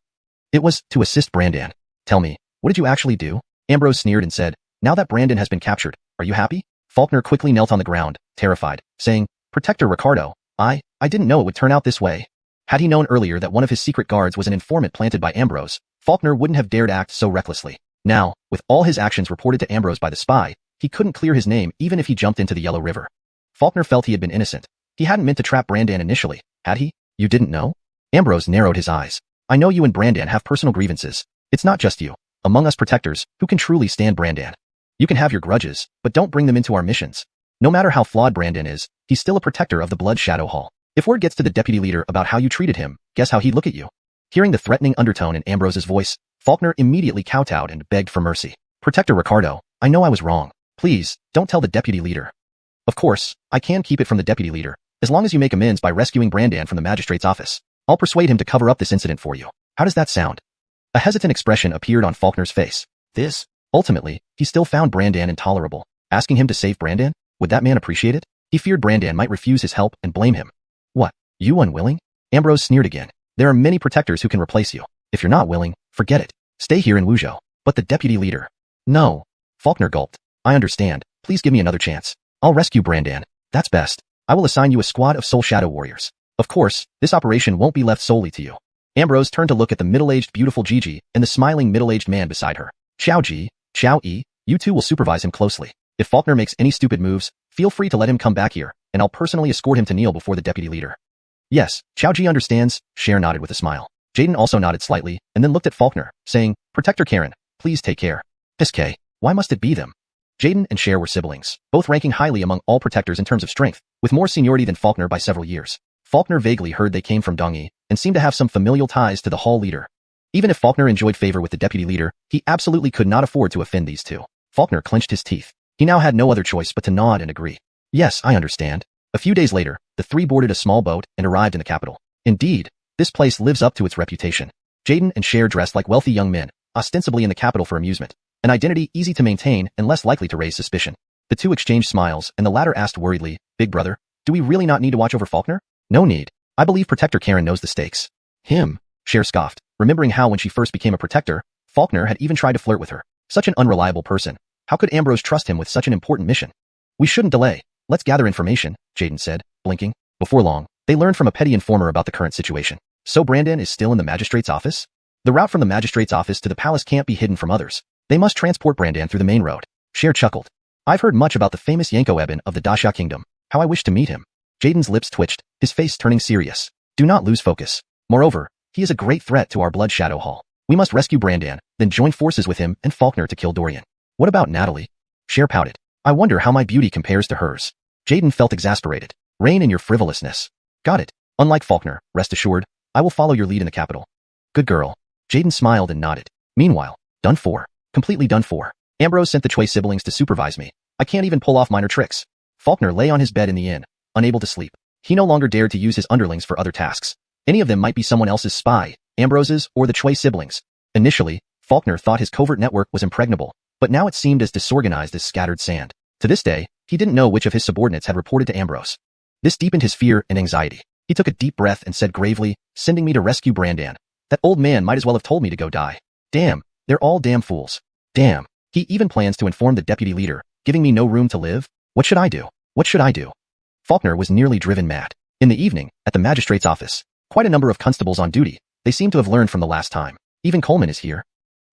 It was to assist Brandan. Tell me, what did you actually do? Ambrose sneered and said, now that Brandan has been captured, are you happy? Faulkner quickly knelt on the ground, terrified, saying, Protector Ricardo, I didn't know it would turn out this way. Had he known earlier that one of his secret guards was an informant planted by Ambrose, Faulkner wouldn't have dared act so recklessly. Now, with all his actions reported to Ambrose by the spy, he couldn't clear his name even if he jumped into the Yellow River. Faulkner felt he had been innocent. He hadn't meant to trap Brandan initially, had he? You didn't know? Ambrose narrowed his eyes. I know you and Brandan have personal grievances. It's not just you. Among us protectors, who can truly stand Brandan? You can have your grudges, but don't bring them into our missions. No matter how flawed Brandan is, he's still a protector of the Blood Shadow Hall. If word gets to the deputy leader about how you treated him, guess how he'd look at you? Hearing the threatening undertone in Ambrose's voice, Faulkner immediately kowtowed and begged for mercy. Protector Ricardo, I know I was wrong. Please, don't tell the deputy leader. Of course, I can keep it from the deputy leader, as long as you make amends by rescuing Brandan from the magistrate's office. I'll persuade him to cover up this incident for you. How does that sound? A hesitant expression appeared on Faulkner's face. This? Ultimately, he still found Brandan intolerable. Asking him to save Brandan? Would that man appreciate it? He feared Brandan might refuse his help and blame him. What? You unwilling? Ambrose sneered again. There are many protectors who can replace you. If you're not willing, forget it. Stay here in Wuzhou. But the deputy leader. No. Faulkner gulped. I understand. Please give me another chance. I'll rescue Brandan. That's best. I will assign you a squad of Soul Shadow warriors. Of course, this operation won't be left solely to you. Ambrose turned to look at the middle-aged beautiful Gigi and the smiling middle-aged man beside her. Xiao Ji, Xiao Yi, you two will supervise him closely. If Faulkner makes any stupid moves, feel free to let him come back here, and I'll personally escort him to kneel before the deputy leader. Yes, Xiao Ji understands. Cher nodded with a smile. Jaden also nodded slightly, and then looked at Faulkner, saying, Protector Karen, please take care. SK, why must it be them? Jaden and Cher were siblings, both ranking highly among all protectors in terms of strength, with more seniority than Faulkner by several years. Faulkner vaguely heard they came from Dongyi, and seemed to have some familial ties to the hall leader. Even if Faulkner enjoyed favor with the deputy leader, he absolutely could not afford to offend these two. Faulkner clenched his teeth. He now had no other choice but to nod and agree. Yes, I understand. A few days later, the three boarded a small boat and arrived in the capital. Indeed, this place lives up to its reputation. Jaden and Cher dressed like wealthy young men, ostensibly in the capital for amusement, an identity easy to maintain and less likely to raise suspicion. The two exchanged smiles, and the latter asked worriedly, Big brother, do we really not need to watch over Faulkner? No need. I believe Protector Karen knows the stakes. Him? Cher scoffed, remembering how when she first became a protector, Faulkner had even tried to flirt with her. Such an unreliable person. How could Ambrose trust him with such an important mission? We shouldn't delay. Let's gather information, Jaden said, blinking. Before long, they learned from a petty informer about the current situation. So Brandan is still in the magistrate's office? The route from the magistrate's office to the palace can't be hidden from others. They must transport Brandan through the main road. Cher chuckled. I've heard much about the famous Yanko Eben of the Dasha Kingdom. How I wish to meet him. Jaden's lips twitched, his face turning serious. Do not lose focus. Moreover, he is a great threat to our Blood Shadow Hall. We must rescue Brandan, then join forces with him and Faulkner to kill Dorian. What about Natalie? Cher pouted. I wonder how my beauty compares to hers. Jaden felt exasperated. Rein in your frivolousness. Got it. Unlike Faulkner, rest assured, I will follow your lead in the capital. Good girl. Jaden smiled and nodded. Meanwhile, done for. Completely done for. Ambrose sent the Choi siblings to supervise me. I can't even pull off minor tricks. Faulkner lay on his bed in the inn, unable to sleep. He no longer dared to use his underlings for other tasks. Any of them might be someone else's spy, Ambrose's or the Choi siblings. Initially, Faulkner thought his covert network was impregnable, but now it seemed as disorganized as scattered sand. To this day, he didn't know which of his subordinates had reported to Ambrose. This deepened his fear and anxiety. He took a deep breath and said gravely, sending me to rescue Brandan. That old man might as well have told me to go die. Damn, they're all damn fools. Damn, he even plans to inform the deputy leader, giving me no room to live? What should I do? What should I do? Faulkner was nearly driven mad. In the evening, at the magistrate's office, quite a number of constables on duty. They seem to have learned from the last time. Even Coleman is here.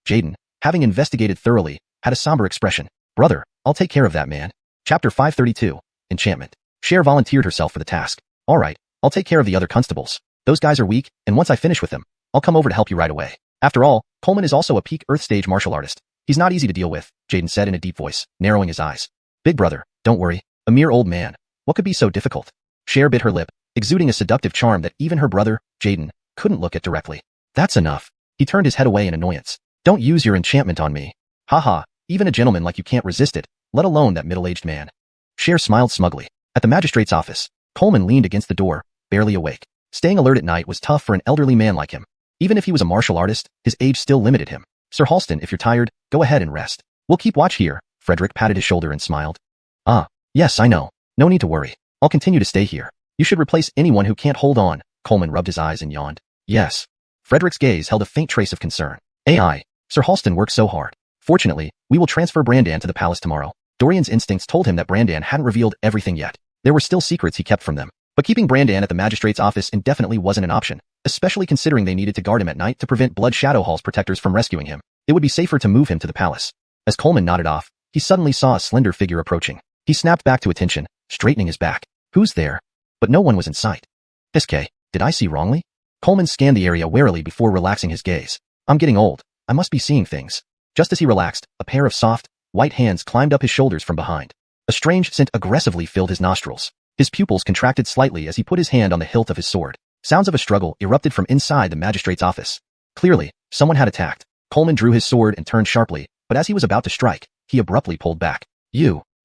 Jaden, having investigated thoroughly, had a somber expression. Brother, I'll take care of that man. Chapter 532, Enchantment. Cher volunteered herself for the task. All right, I'll take care of the other constables. Those guys are weak, and once I finish with them, I'll come over to help you right away. After all, Coleman is also a peak Earth stage martial artist. He's not easy to deal with, Jaden said in a deep voice, narrowing his eyes. Big brother, don't worry. A mere old man. What could be so difficult? Cher bit her lip, exuding a seductive charm that even her brother, Jaden, couldn't look at directly. That's enough. He turned his head away in annoyance. Don't use your enchantment on me. Haha, even a gentleman like you can't resist it, let alone that middle-aged man. Cher smiled smugly. At the magistrate's office, Coleman leaned against the door, barely awake. Staying alert at night was tough for an elderly man like him. Even if he was a martial artist, his age still limited him. Sir Halston, if you're tired, go ahead and rest. We'll keep watch here. Frederick patted his shoulder and smiled. Ah, yes, I know. No need to worry. I'll continue to stay here. You should replace anyone who can't hold on. Coleman rubbed his eyes and yawned. Yes. Frederick's gaze held a faint trace of concern. AI. Sir Halston worked so hard. Fortunately, we will transfer Brandan to the palace tomorrow. Dorian's instincts told him that Brandan hadn't revealed everything yet. There were still secrets he kept from them. But keeping Brandan at the magistrate's office indefinitely wasn't an option, especially considering they needed to guard him at night to prevent Blood Shadow Hall's protectors from rescuing him. It would be safer to move him to the palace. As Coleman nodded off, he suddenly saw a slender figure approaching. He snapped back to attention, straightening his back. Who's there? But no one was in sight. SK, did I see wrongly? Coleman scanned the area warily before relaxing his gaze. I'm getting old. I must be seeing things. Just as he relaxed, a pair of soft, white hands climbed up his shoulders from behind. A strange scent aggressively filled his nostrils. His pupils contracted slightly as he put his hand on the hilt of his sword. Sounds of a struggle erupted from inside the magistrate's office. Clearly, someone had attacked. Coleman drew his sword and turned sharply, but as he was about to strike, he abruptly pulled back.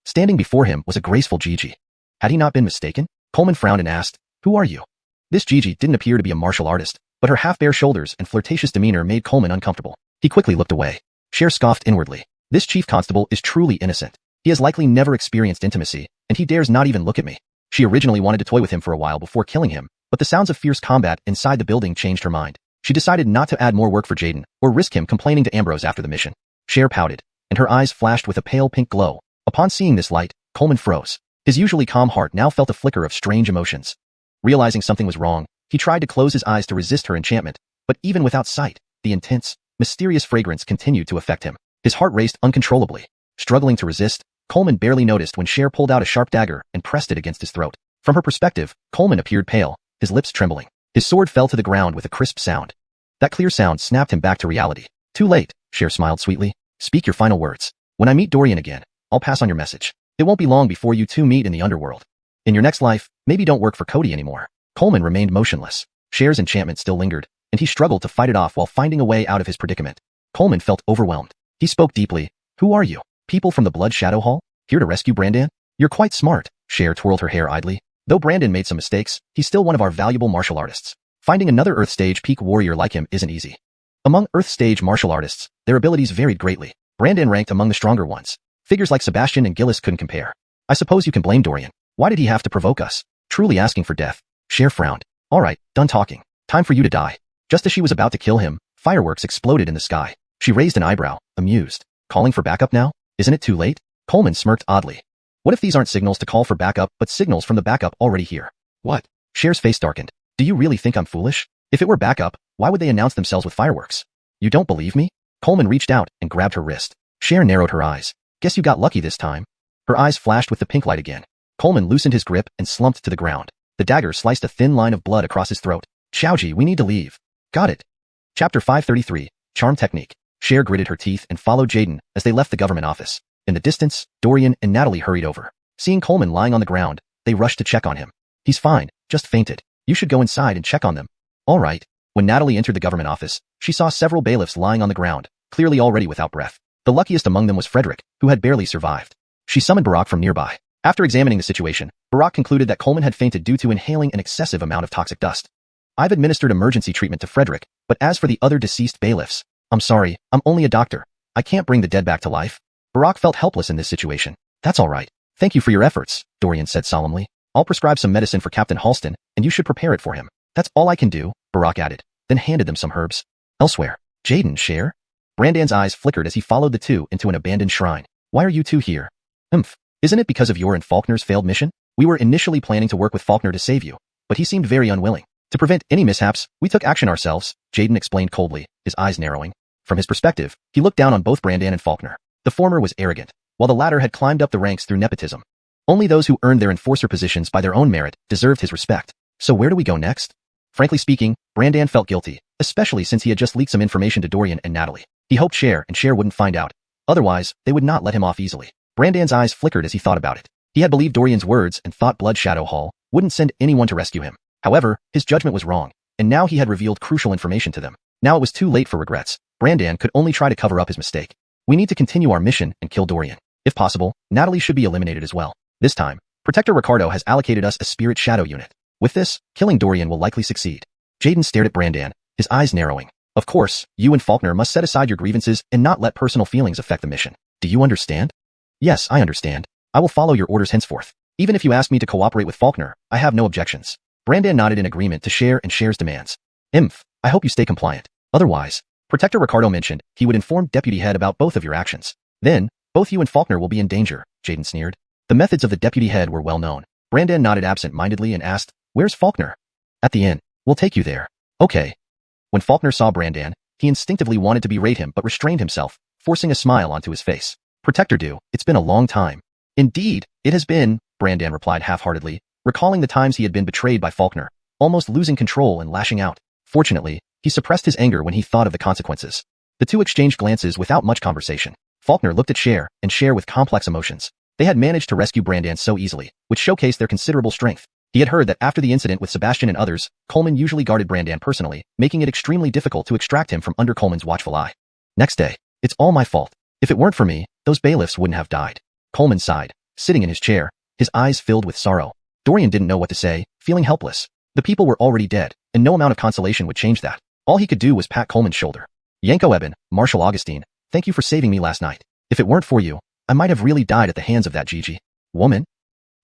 Standing before him was a graceful Gigi. Had he not been mistaken? Coleman frowned and asked, who are you? This Gigi didn't appear to be a martial artist, but her half-bare shoulders and flirtatious demeanor made Coleman uncomfortable. He quickly looked away. Cher scoffed inwardly. This chief constable is truly innocent. He has likely never experienced intimacy, and he dares not even look at me. She originally wanted to toy with him for a while before killing him, but the sounds of fierce combat inside the building changed her mind. She decided not to add more work for Jaden, or risk him complaining to Ambrose after the mission. Cher pouted, and her eyes flashed with a pale pink glow. Upon seeing this light, Coleman froze. His usually calm heart now felt a flicker of strange emotions. Realizing something was wrong, he tried to close his eyes to resist her enchantment, but even without sight, the intense, mysterious fragrance continued to affect him. His heart raced uncontrollably. Struggling to resist, Coleman barely noticed when Cher pulled out a sharp dagger and pressed it against his throat. From her perspective, Coleman appeared pale, his lips trembling. His sword fell to the ground with a crisp sound. That clear sound snapped him back to reality. Too late, Cher smiled sweetly. Speak your final words. When I meet Dorian again, I'll pass on your message. It won't be long before you two meet in the underworld. In your next life, maybe don't work for Cody anymore. Coleman remained motionless. Cher's enchantment still lingered, and he struggled to fight it off while finding a way out of his predicament. Coleman felt overwhelmed. He spoke deeply. Who are you? People from the Blood Shadow Hall? Here to rescue Brandan? You're quite smart. Cher twirled her hair idly. Though Brandan made some mistakes, he's still one of our valuable martial artists. Finding another Earth Stage peak warrior like him isn't easy. Among Earth Stage martial artists, their abilities varied greatly. Brandan ranked among the stronger ones. Figures like Sebastian and Gillis couldn't compare. I suppose you can blame Dorian. Why did he have to provoke us? Truly asking for death. Cher frowned. All right, done talking. Time for you to die. Just as she was about to kill him, fireworks exploded in the sky. She raised an eyebrow, amused. Calling for backup now? Isn't it too late? Coleman smirked oddly. What if these aren't signals to call for backup but signals from the backup already here? What? Cher's face darkened. Do you really think I'm foolish? If it were backup, why would they announce themselves with fireworks? You don't believe me? Coleman reached out and grabbed her wrist. Cher narrowed her eyes. Guess you got lucky this time. Her eyes flashed with the pink light again. Coleman loosened his grip and slumped to the ground. The dagger sliced a thin line of blood across his throat. Xiaoji, we need to leave. Got it. Chapter 533, Charm Technique. Cher gritted her teeth and followed Jaden as they left the government office. In the distance, Dorian and Natalie hurried over. Seeing Coleman lying on the ground, they rushed to check on him. He's fine, just fainted. You should go inside and check on them. All right. When Natalie entered the government office, she saw several bailiffs lying on the ground, clearly already without breath. The luckiest among them was Frederick, who had barely survived. She summoned Barak from nearby. After examining the situation, Barak concluded that Coleman had fainted due to inhaling an excessive amount of toxic dust. I've administered emergency treatment to Frederick, but as for the other deceased bailiffs, I'm sorry, I'm only a doctor. I can't bring the dead back to life. Barak felt helpless in this situation. That's all right. Thank you for your efforts, Dorian said solemnly. I'll prescribe some medicine for Captain Halston, and you should prepare it for him. That's all I can do, Barak added, then handed them some herbs. Elsewhere, Jaden, Cher? Brandan's eyes flickered as he followed the two into an abandoned shrine. Why are you two here? Isn't it because of your and Faulkner's failed mission? We were initially planning to work with Faulkner to save you, but he seemed very unwilling. To prevent any mishaps, we took action ourselves, Jaden explained coldly, his eyes narrowing. From his perspective, he looked down on both Brandan and Faulkner. The former was arrogant, while the latter had climbed up the ranks through nepotism. Only those who earned their enforcer positions by their own merit deserved his respect. So where do we go next? Frankly speaking, Brandan felt guilty, especially since he had just leaked some information to Dorian and Natalie. He hoped Cher wouldn't find out. Otherwise, they would not let him off easily. Brandan's eyes flickered as he thought about it. He had believed Dorian's words and thought Blood Shadow Hall wouldn't send anyone to rescue him. However, his judgment was wrong, and now he had revealed crucial information to them. Now it was too late for regrets. Brandan could only try to cover up his mistake. We need to continue our mission and kill Dorian. If possible, Natalie should be eliminated as well. This time, Protector Ricardo has allocated us a Spirit Shadow unit. With this, killing Dorian will likely succeed. Jaden stared at Brandan, his eyes narrowing. Of course, you and Faulkner must set aside your grievances and not let personal feelings affect the mission. Do you understand? Yes, I understand. I will follow your orders henceforth. Even if you ask me to cooperate with Faulkner, I have no objections. Brandan nodded in agreement to Cher's demands. I hope you stay compliant. Otherwise, Protector Ricardo mentioned he would inform Deputy Head about both of your actions. Then, both you and Faulkner will be in danger, Jaden sneered. The methods of the Deputy Head were well known. Brandan nodded absent-mindedly and asked, Where's Faulkner? At the inn. We'll take you there. Okay. When Faulkner saw Brandan, he instinctively wanted to berate him but restrained himself, forcing a smile onto his face. Protector Du, it's been a long time. Indeed, it has been, Brandan replied half-heartedly, recalling the times he had been betrayed by Faulkner, almost losing control and lashing out. Fortunately, he suppressed his anger when he thought of the consequences. The two exchanged glances without much conversation. Faulkner looked at Cher with complex emotions. They had managed to rescue Brandan so easily, which showcased their considerable strength. He had heard that after the incident with Sebastian and others, Coleman usually guarded Brandan personally, making it extremely difficult to extract him from under Coleman's watchful eye. Next day, it's all my fault. If it weren't for me, those bailiffs wouldn't have died. Coleman sighed, sitting in his chair, his eyes filled with sorrow. Dorian didn't know what to say, feeling helpless. The people were already dead, and no amount of consolation would change that. All he could do was pat Coleman's shoulder. Yanko Eben, Marshal Augustine, thank you for saving me last night. If it weren't for you, I might have really died at the hands of that Gigi. Woman?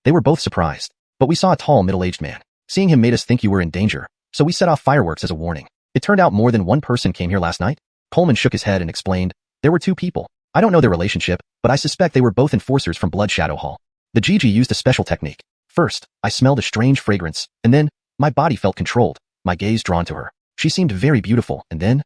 They were both surprised, but we saw a tall middle-aged man. Seeing him made us think you were in danger, so we set off fireworks as a warning. It turned out more than one person came here last night. Coleman shook his head and explained, there were two people. I don't know their relationship, but I suspect they were both enforcers from Blood Shadow Hall. The Gigi used a special technique. First, I smelled a strange fragrance, and then, my body felt controlled, my gaze drawn to her. She seemed very beautiful, and then,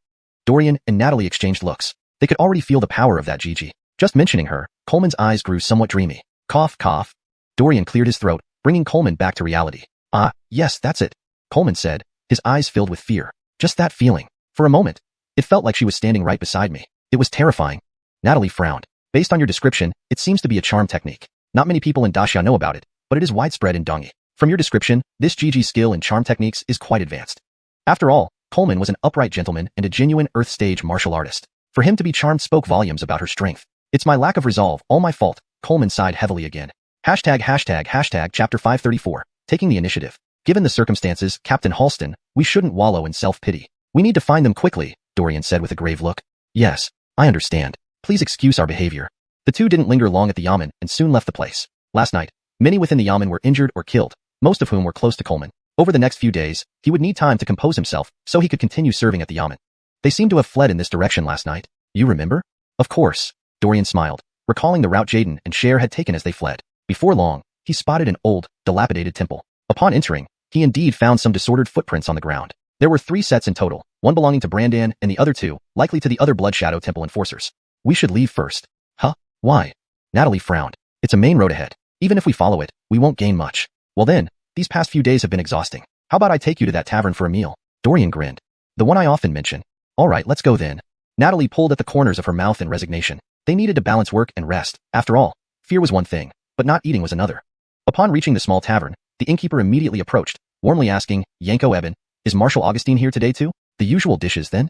Dorian and Natalie exchanged looks. They could already feel the power of that Gigi. Just mentioning her, Coleman's eyes grew somewhat dreamy. Cough, cough. Dorian cleared his throat, bringing Coleman back to reality. Ah, yes, that's it, Coleman said, his eyes filled with fear. Just that feeling. For a moment, it felt like she was standing right beside me. It was terrifying. Natalie frowned. Based on your description, it seems to be a charm technique. Not many people in Daxia know about it, but it is widespread in Dongi. From your description, this Gigi's skill in charm techniques is quite advanced. After all, Coleman was an upright gentleman and a genuine Earth stage martial artist. For him to be charmed spoke volumes about her strength. It's my lack of resolve, all my fault. Coleman sighed heavily again. Hashtag chapter 534, taking the initiative. Given the circumstances, Captain Halston, we shouldn't wallow in self-pity. We need to find them quickly, Dorian said with a grave look. Yes, I understand. Please excuse our behavior. The two didn't linger long at the Yamen and soon left the place. Last night, many within the Yamen were injured or killed, most of whom were close to Coleman. Over the next few days, he would need time to compose himself so he could continue serving at the Yamen. They seemed to have fled in this direction last night. You remember? Of course. Dorian smiled, recalling the route Jaden and Cher had taken as they fled. Before long, he spotted an old, dilapidated temple. Upon entering, he indeed found some disordered footprints on the ground. There were 3 sets in total, one belonging to Brandan and the other 2, likely to the other Blood Shadow Temple enforcers. We should leave first. Huh? Why? Natalie frowned. It's a main road ahead. Even if we follow it, we won't gain much. Well then, these past few days have been exhausting. How about I take you to that tavern for a meal? Dorian grinned. The one I often mention. Alright, let's go then. Natalie pulled at the corners of her mouth in resignation. They needed to balance work and rest. After all, fear was one thing, but not eating was another. Upon reaching the small tavern, the innkeeper immediately approached, warmly asking, Yanko Eben, is Marshal Augustine here today too? The usual dishes then?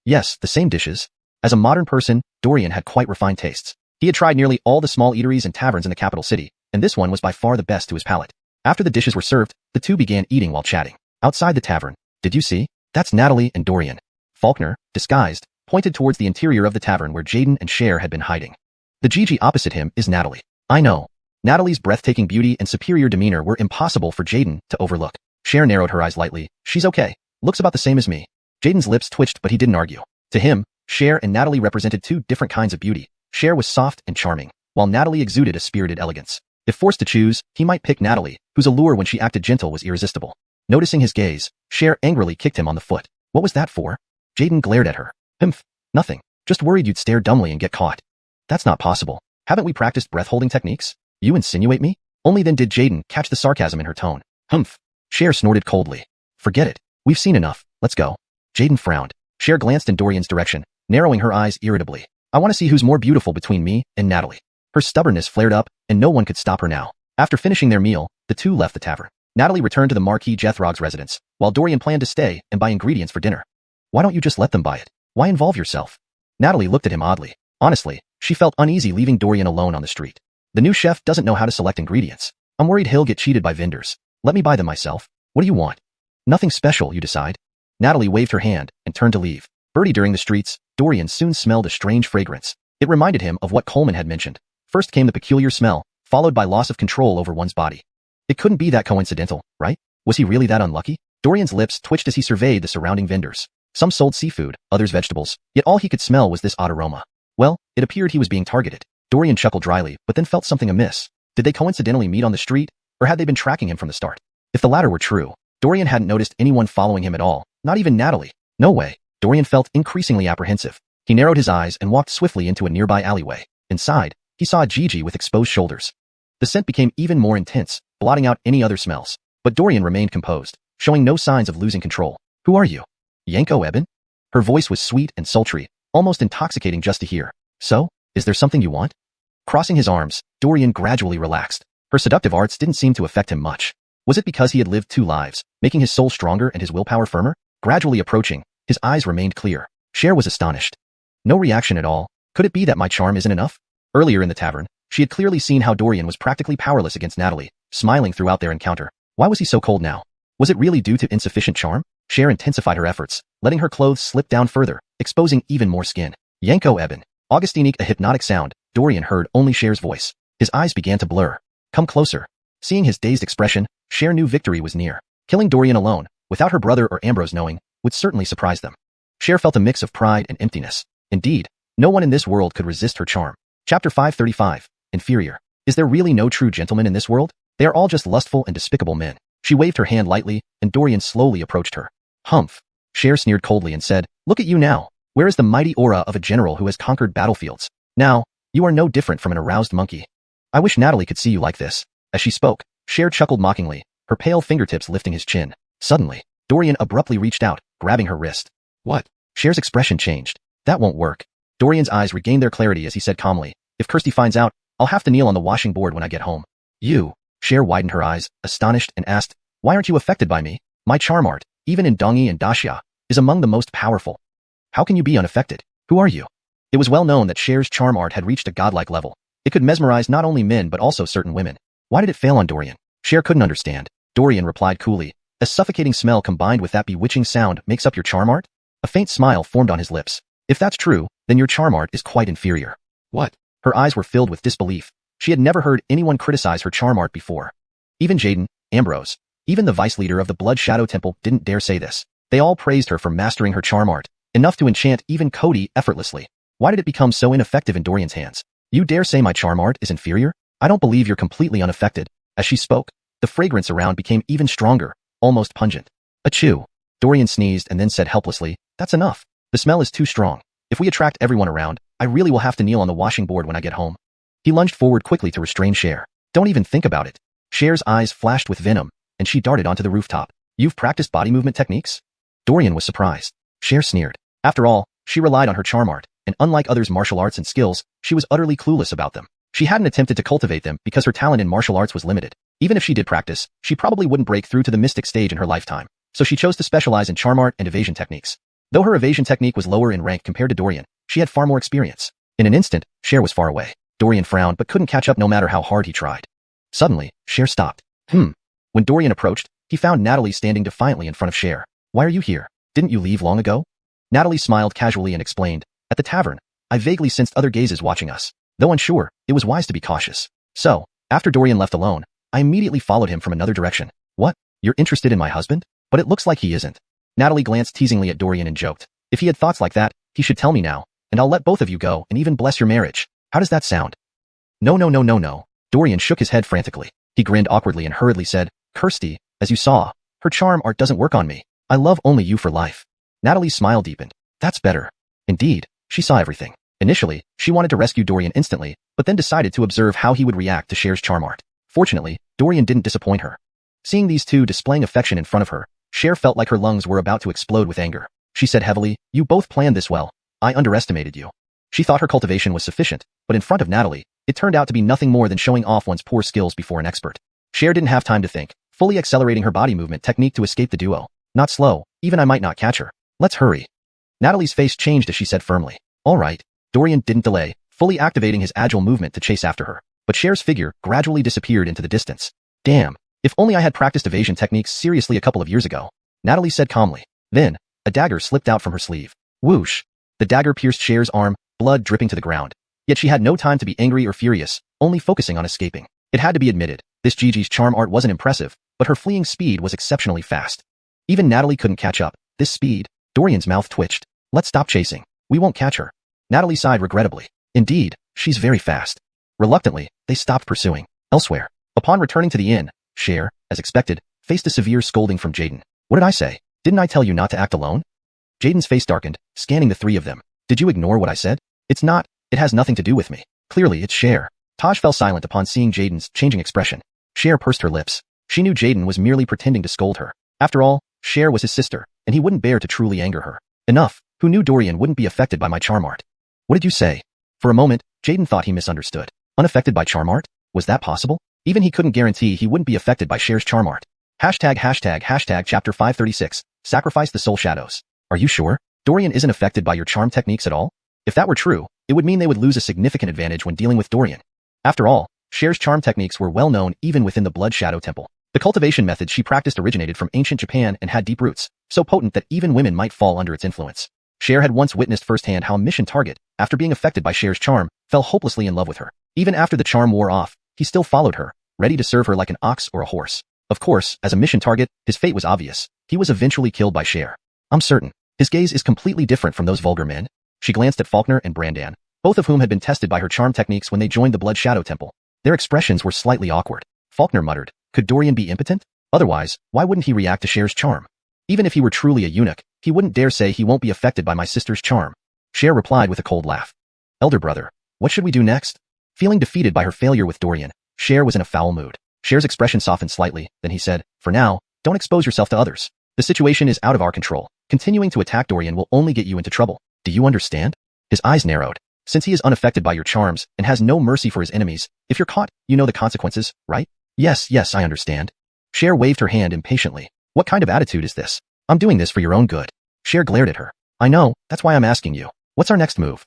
Yes, the same dishes. As a modern person, Dorian had quite refined tastes. He had tried nearly all the small eateries and taverns in the capital city, and this one was by far the best to his palate. After the dishes were served, the two began eating while chatting. Outside the tavern, did you see? That's Natalie and Dorian. Faulkner, disguised, pointed towards the interior of the tavern where Jaden and Cher had been hiding. The Gigi opposite him is Natalie. I know. Natalie's breathtaking beauty and superior demeanor were impossible for Jaden to overlook. Cher narrowed her eyes lightly. She's okay. Looks about the same as me. Jaden's lips twitched, but he didn't argue. To him, Cher and Natalie represented 2 different kinds of beauty. Cher was soft and charming, while Natalie exuded a spirited elegance. If forced to choose, he might pick Natalie, whose allure when she acted gentle was irresistible. Noticing his gaze, Cher angrily kicked him on the foot. What was that for? Jaden glared at her. Humph, nothing. Just worried you'd stare dumbly and get caught. That's not possible. Haven't we practiced breath-holding techniques? You insinuate me? Only then did Jaden catch the sarcasm in her tone. Humph. Cher snorted coldly. Forget it. We've seen enough. Let's go. Jaden frowned. Cher glanced in Dorian's direction, narrowing her eyes irritably. I want to see who's more beautiful between me and Natalie. Her stubbornness flared up, and no one could stop her now. After finishing their meal, the two left the tavern. Natalie returned to the Marquis Jethrog's residence, while Dorian planned to stay and buy ingredients for dinner. Why don't you just let them buy it? Why involve yourself? Natalie looked at him oddly. Honestly, she felt uneasy leaving Dorian alone on the street. The new chef doesn't know how to select ingredients. I'm worried he'll get cheated by vendors. Let me buy them myself. What do you want? Nothing special, you decide. Natalie waved her hand and turned to leave. Birdie during the streets, Dorian soon smelled a strange fragrance. It reminded him of what Coleman had mentioned. First came the peculiar smell, followed by loss of control over one's body. It couldn't be that coincidental, right? Was he really that unlucky? Dorian's lips twitched as he surveyed the surrounding vendors. Some sold seafood, others vegetables, yet all he could smell was this odd aroma. Well, it appeared he was being targeted. Dorian chuckled dryly, but then felt something amiss. Did they coincidentally meet on the street, or had they been tracking him from the start? If the latter were true, Dorian hadn't noticed anyone following him at all, not even Natalie. No way. Dorian felt increasingly apprehensive. He narrowed his eyes and walked swiftly into a nearby alleyway. Inside, he saw a Gigi with exposed shoulders. The scent became even more intense, blotting out any other smells. But Dorian remained composed, showing no signs of losing control. Who are you? Yanko Eben? Her voice was sweet and sultry, almost intoxicating just to hear. So, is there something you want? Crossing his arms, Dorian gradually relaxed. Her seductive arts didn't seem to affect him much. Was it because he had lived 2 lives, making his soul stronger and his willpower firmer? Gradually approaching, his eyes remained clear. Cher was astonished. No reaction at all. Could it be that my charm isn't enough? Earlier in the tavern, she had clearly seen how Dorian was practically powerless against Natalie, smiling throughout their encounter. Why was he so cold now? Was it really due to insufficient charm? Cher intensified her efforts, letting her clothes slip down further, exposing even more skin. Yanko Eben. Augustinique, a hypnotic sound, Dorian heard only Cher's voice. His eyes began to blur. Come closer. Seeing his dazed expression, Cher knew victory was near. Killing Dorian alone, without her brother or Ambrose knowing, would certainly surprise them. Cher felt a mix of pride and emptiness. Indeed, no one in this world could resist her charm. Chapter 535. Inferior. Is there really no true gentleman in this world? They are all just lustful and despicable men. She waved her hand lightly, and Dorian slowly approached her. Humph. Cher sneered coldly and said, look at you now. Where is the mighty aura of a general who has conquered battlefields? Now, you are no different from an aroused monkey. I wish Natalie could see you like this. As she spoke, Cher chuckled mockingly, her pale fingertips lifting his chin. Suddenly, Dorian abruptly reached out, grabbing her wrist. What? Cher's expression changed. That won't work. Dorian's eyes regained their clarity as he said calmly, if Kirsty finds out, I'll have to kneel on the washing board when I get home. You. Cher widened her eyes, astonished, and asked, why aren't you affected by me? My charm art, even in Dongi and Daxia, is among the most powerful. How can you be unaffected? Who are you? It was well known that Cher's charm art had reached a godlike level. It could mesmerize not only men but also certain women. Why did it fail on Dorian? Cher couldn't understand. Dorian replied coolly, a suffocating smell combined with that bewitching sound makes up your charm art? A faint smile formed on his lips. If that's true, then your charm art is quite inferior. What? Her eyes were filled with disbelief. She had never heard anyone criticize her charm art before. Even Jaden, Ambrose, even the vice leader of the Blood Shadow Temple didn't dare say this. They all praised her for mastering her charm art, enough to enchant even Cody effortlessly. Why did it become so ineffective in Dorian's hands? You dare say my charm art is inferior? I don't believe you're completely unaffected. As she spoke, the fragrance around became even stronger, almost pungent. Achoo. Dorian sneezed and then said helplessly, that's enough. The smell is too strong. If we attract everyone around, I really will have to kneel on the washing board when I get home. He lunged forward quickly to restrain Cher. Don't even think about it. Cher's eyes flashed with venom, and she darted onto the rooftop. You've practiced body movement techniques? Dorian was surprised. Cher sneered. After all, she relied on her charm art, and unlike others' martial arts and skills, she was utterly clueless about them. She hadn't attempted to cultivate them because her talent in martial arts was limited. Even if she did practice, she probably wouldn't break through to the mystic stage in her lifetime. So she chose to specialize in charm art and evasion techniques. Though her evasion technique was lower in rank compared to Dorian, she had far more experience. In an instant, Cher was far away. Dorian frowned but couldn't catch up no matter how hard he tried. Suddenly, Cher stopped. When Dorian approached, he found Natalie standing defiantly in front of Cher. Why are you here? Didn't you leave long ago? Natalie smiled casually and explained, at the tavern, I vaguely sensed other gazes watching us. Though unsure, it was wise to be cautious. So, after Dorian left alone, I immediately followed him from another direction. What? You're interested in my husband? But it looks like he isn't. Natalie glanced teasingly at Dorian and joked. If he had thoughts like that, he should tell me now, and I'll let both of you go and even bless your marriage. How does that sound? No. Dorian shook his head frantically. He grinned awkwardly and hurriedly said, Kirsty, as you saw, her charm art doesn't work on me. I love only you for life. Natalie's smile deepened. That's better. Indeed, she saw everything. Initially, she wanted to rescue Dorian instantly, but then decided to observe how he would react to Cher's charm art. Fortunately, Dorian didn't disappoint her. Seeing these two displaying affection in front of her, Cher felt like her lungs were about to explode with anger. She said heavily, you both planned this well. I underestimated you. She thought her cultivation was sufficient, but in front of Natalie, it turned out to be nothing more than showing off one's poor skills before an expert. Cher didn't have time to think, fully accelerating her body movement technique to escape the duo. Not slow, even I might not catch her. Let's hurry. Natalie's face changed as she said firmly. All right. Dorian didn't delay, fully activating his agile movement to chase after her. But Cher's figure gradually disappeared into the distance. Damn. If only I had practiced evasion techniques seriously a couple of years ago. Natalie said calmly. Then, a dagger slipped out from her sleeve. Whoosh. The dagger pierced Cher's arm, blood dripping to the ground. Yet she had no time to be angry or furious, only focusing on escaping. It had to be admitted, this Gigi's charm art wasn't impressive, but her fleeing speed was exceptionally fast. Even Natalie couldn't catch up. This speed. Dorian's mouth twitched. Let's stop chasing. We won't catch her. Natalie sighed regrettably. Indeed, she's very fast. Reluctantly, they stopped pursuing. Elsewhere. Upon returning to the inn, Cher, as expected, faced a severe scolding from Jaden. What did I say? Didn't I tell you not to act alone? Jaden's face darkened, scanning the three of them. Did you ignore what I said? It's not. It has nothing to do with me. Clearly, it's Cher. Taj fell silent upon seeing Jaden's changing expression. Cher pursed her lips. She knew Jaden was merely pretending to scold her. After all, Cher was his sister, and he wouldn't bear to truly anger her. Enough. Who knew Dorian wouldn't be affected by my charm art? What did you say? For a moment, Jaden thought he misunderstood. Unaffected by charm art? Was that possible? Even he couldn't guarantee he wouldn't be affected by Cher's charm art. Hashtag chapter 536. Sacrifice the soul shadows. Are you sure? Dorian isn't affected by your charm techniques at all? If that were true, it would mean they would lose a significant advantage when dealing with Dorian. After all, Cher's charm techniques were well known even within the Blood Shadow Temple. The cultivation method she practiced originated from ancient Japan and had deep roots, so potent that even women might fall under its influence. Cher had once witnessed firsthand how a mission target, after being affected by Cher's charm, fell hopelessly in love with her. Even after the charm wore off, he still followed her, ready to serve her like an ox or a horse. Of course, as a mission target, his fate was obvious. He was eventually killed by Cher. I'm certain. His gaze is completely different from those vulgar men. She glanced at Faulkner and Brandan, both of whom had been tested by her charm techniques when they joined the Blood Shadow Temple. Their expressions were slightly awkward. Faulkner muttered, could Dorian be impotent? Otherwise, why wouldn't he react to Cher's charm? Even if he were truly a eunuch, he wouldn't dare say he won't be affected by my sister's charm. Cher replied with a cold laugh. Elder brother, what should we do next? Feeling defeated by her failure with Dorian, Cher was in a foul mood. Cher's expression softened slightly, then he said, for now, don't expose yourself to others. The situation is out of our control. Continuing to attack Dorian will only get you into trouble. Do you understand? His eyes narrowed. Since he is unaffected by your charms and has no mercy for his enemies, if you're caught, you know the consequences, right? Yes, I understand. Cher waved her hand impatiently. What kind of attitude is this? I'm doing this for your own good. Cher glared at her. I know, that's why I'm asking you. What's our next move?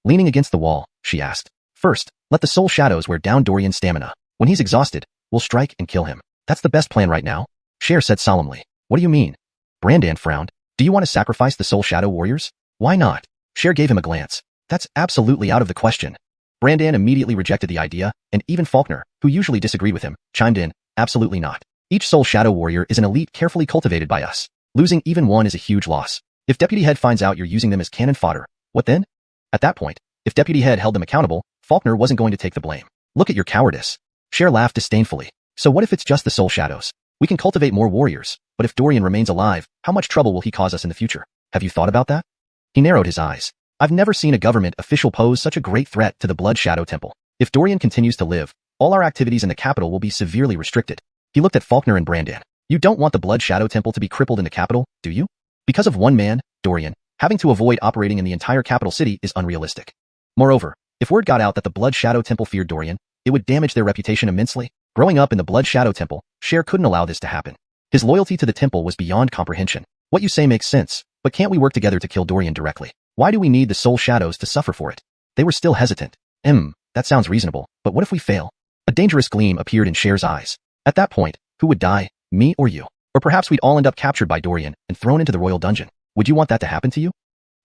Leaning against the wall, she asked. First, let the soul shadows wear down Dorian's stamina. When he's exhausted, we'll strike and kill him. That's the best plan right now. Cher said solemnly. What do you mean? Brandan frowned. Do you want to sacrifice the soul shadow warriors? Why not? Cher gave him a glance. That's absolutely out of the question. Brandan immediately rejected the idea, and even Faulkner, who usually disagreed with him, chimed in, absolutely not. Each soul shadow warrior is an elite carefully cultivated by us. Losing even one is a huge loss. If Deputy Head finds out you're using them as cannon fodder, what then? At that point, if Deputy Head held them accountable, Faulkner wasn't going to take the blame. Look at your cowardice. Cher laughed disdainfully. So what if it's just the soul shadows? We can cultivate more warriors, but if Dorian remains alive, how much trouble will he cause us in the future? Have you thought about that? He narrowed his eyes. I've never seen a government official pose such a great threat to the Blood Shadow Temple. If Dorian continues to live, all our activities in the capital will be severely restricted. He looked at Faulkner and Brandan. You don't want the Blood Shadow Temple to be crippled in the capital, do you? Because of one man, Dorian, having to avoid operating in the entire capital city is unrealistic. Moreover, if word got out that the Blood Shadow Temple feared Dorian, it would damage their reputation immensely. Growing up in the Blood Shadow Temple, Cher couldn't allow this to happen. His loyalty to the temple was beyond comprehension. What you say makes sense, but can't we work together to kill Dorian directly? Why do we need the soul shadows to suffer for it? They were still hesitant. That sounds reasonable, but what if we fail? A dangerous gleam appeared in Cher's eyes. At that point, who would die, me or you? Or perhaps we'd all end up captured by Dorian and thrown into the royal dungeon. Would you want that to happen to you?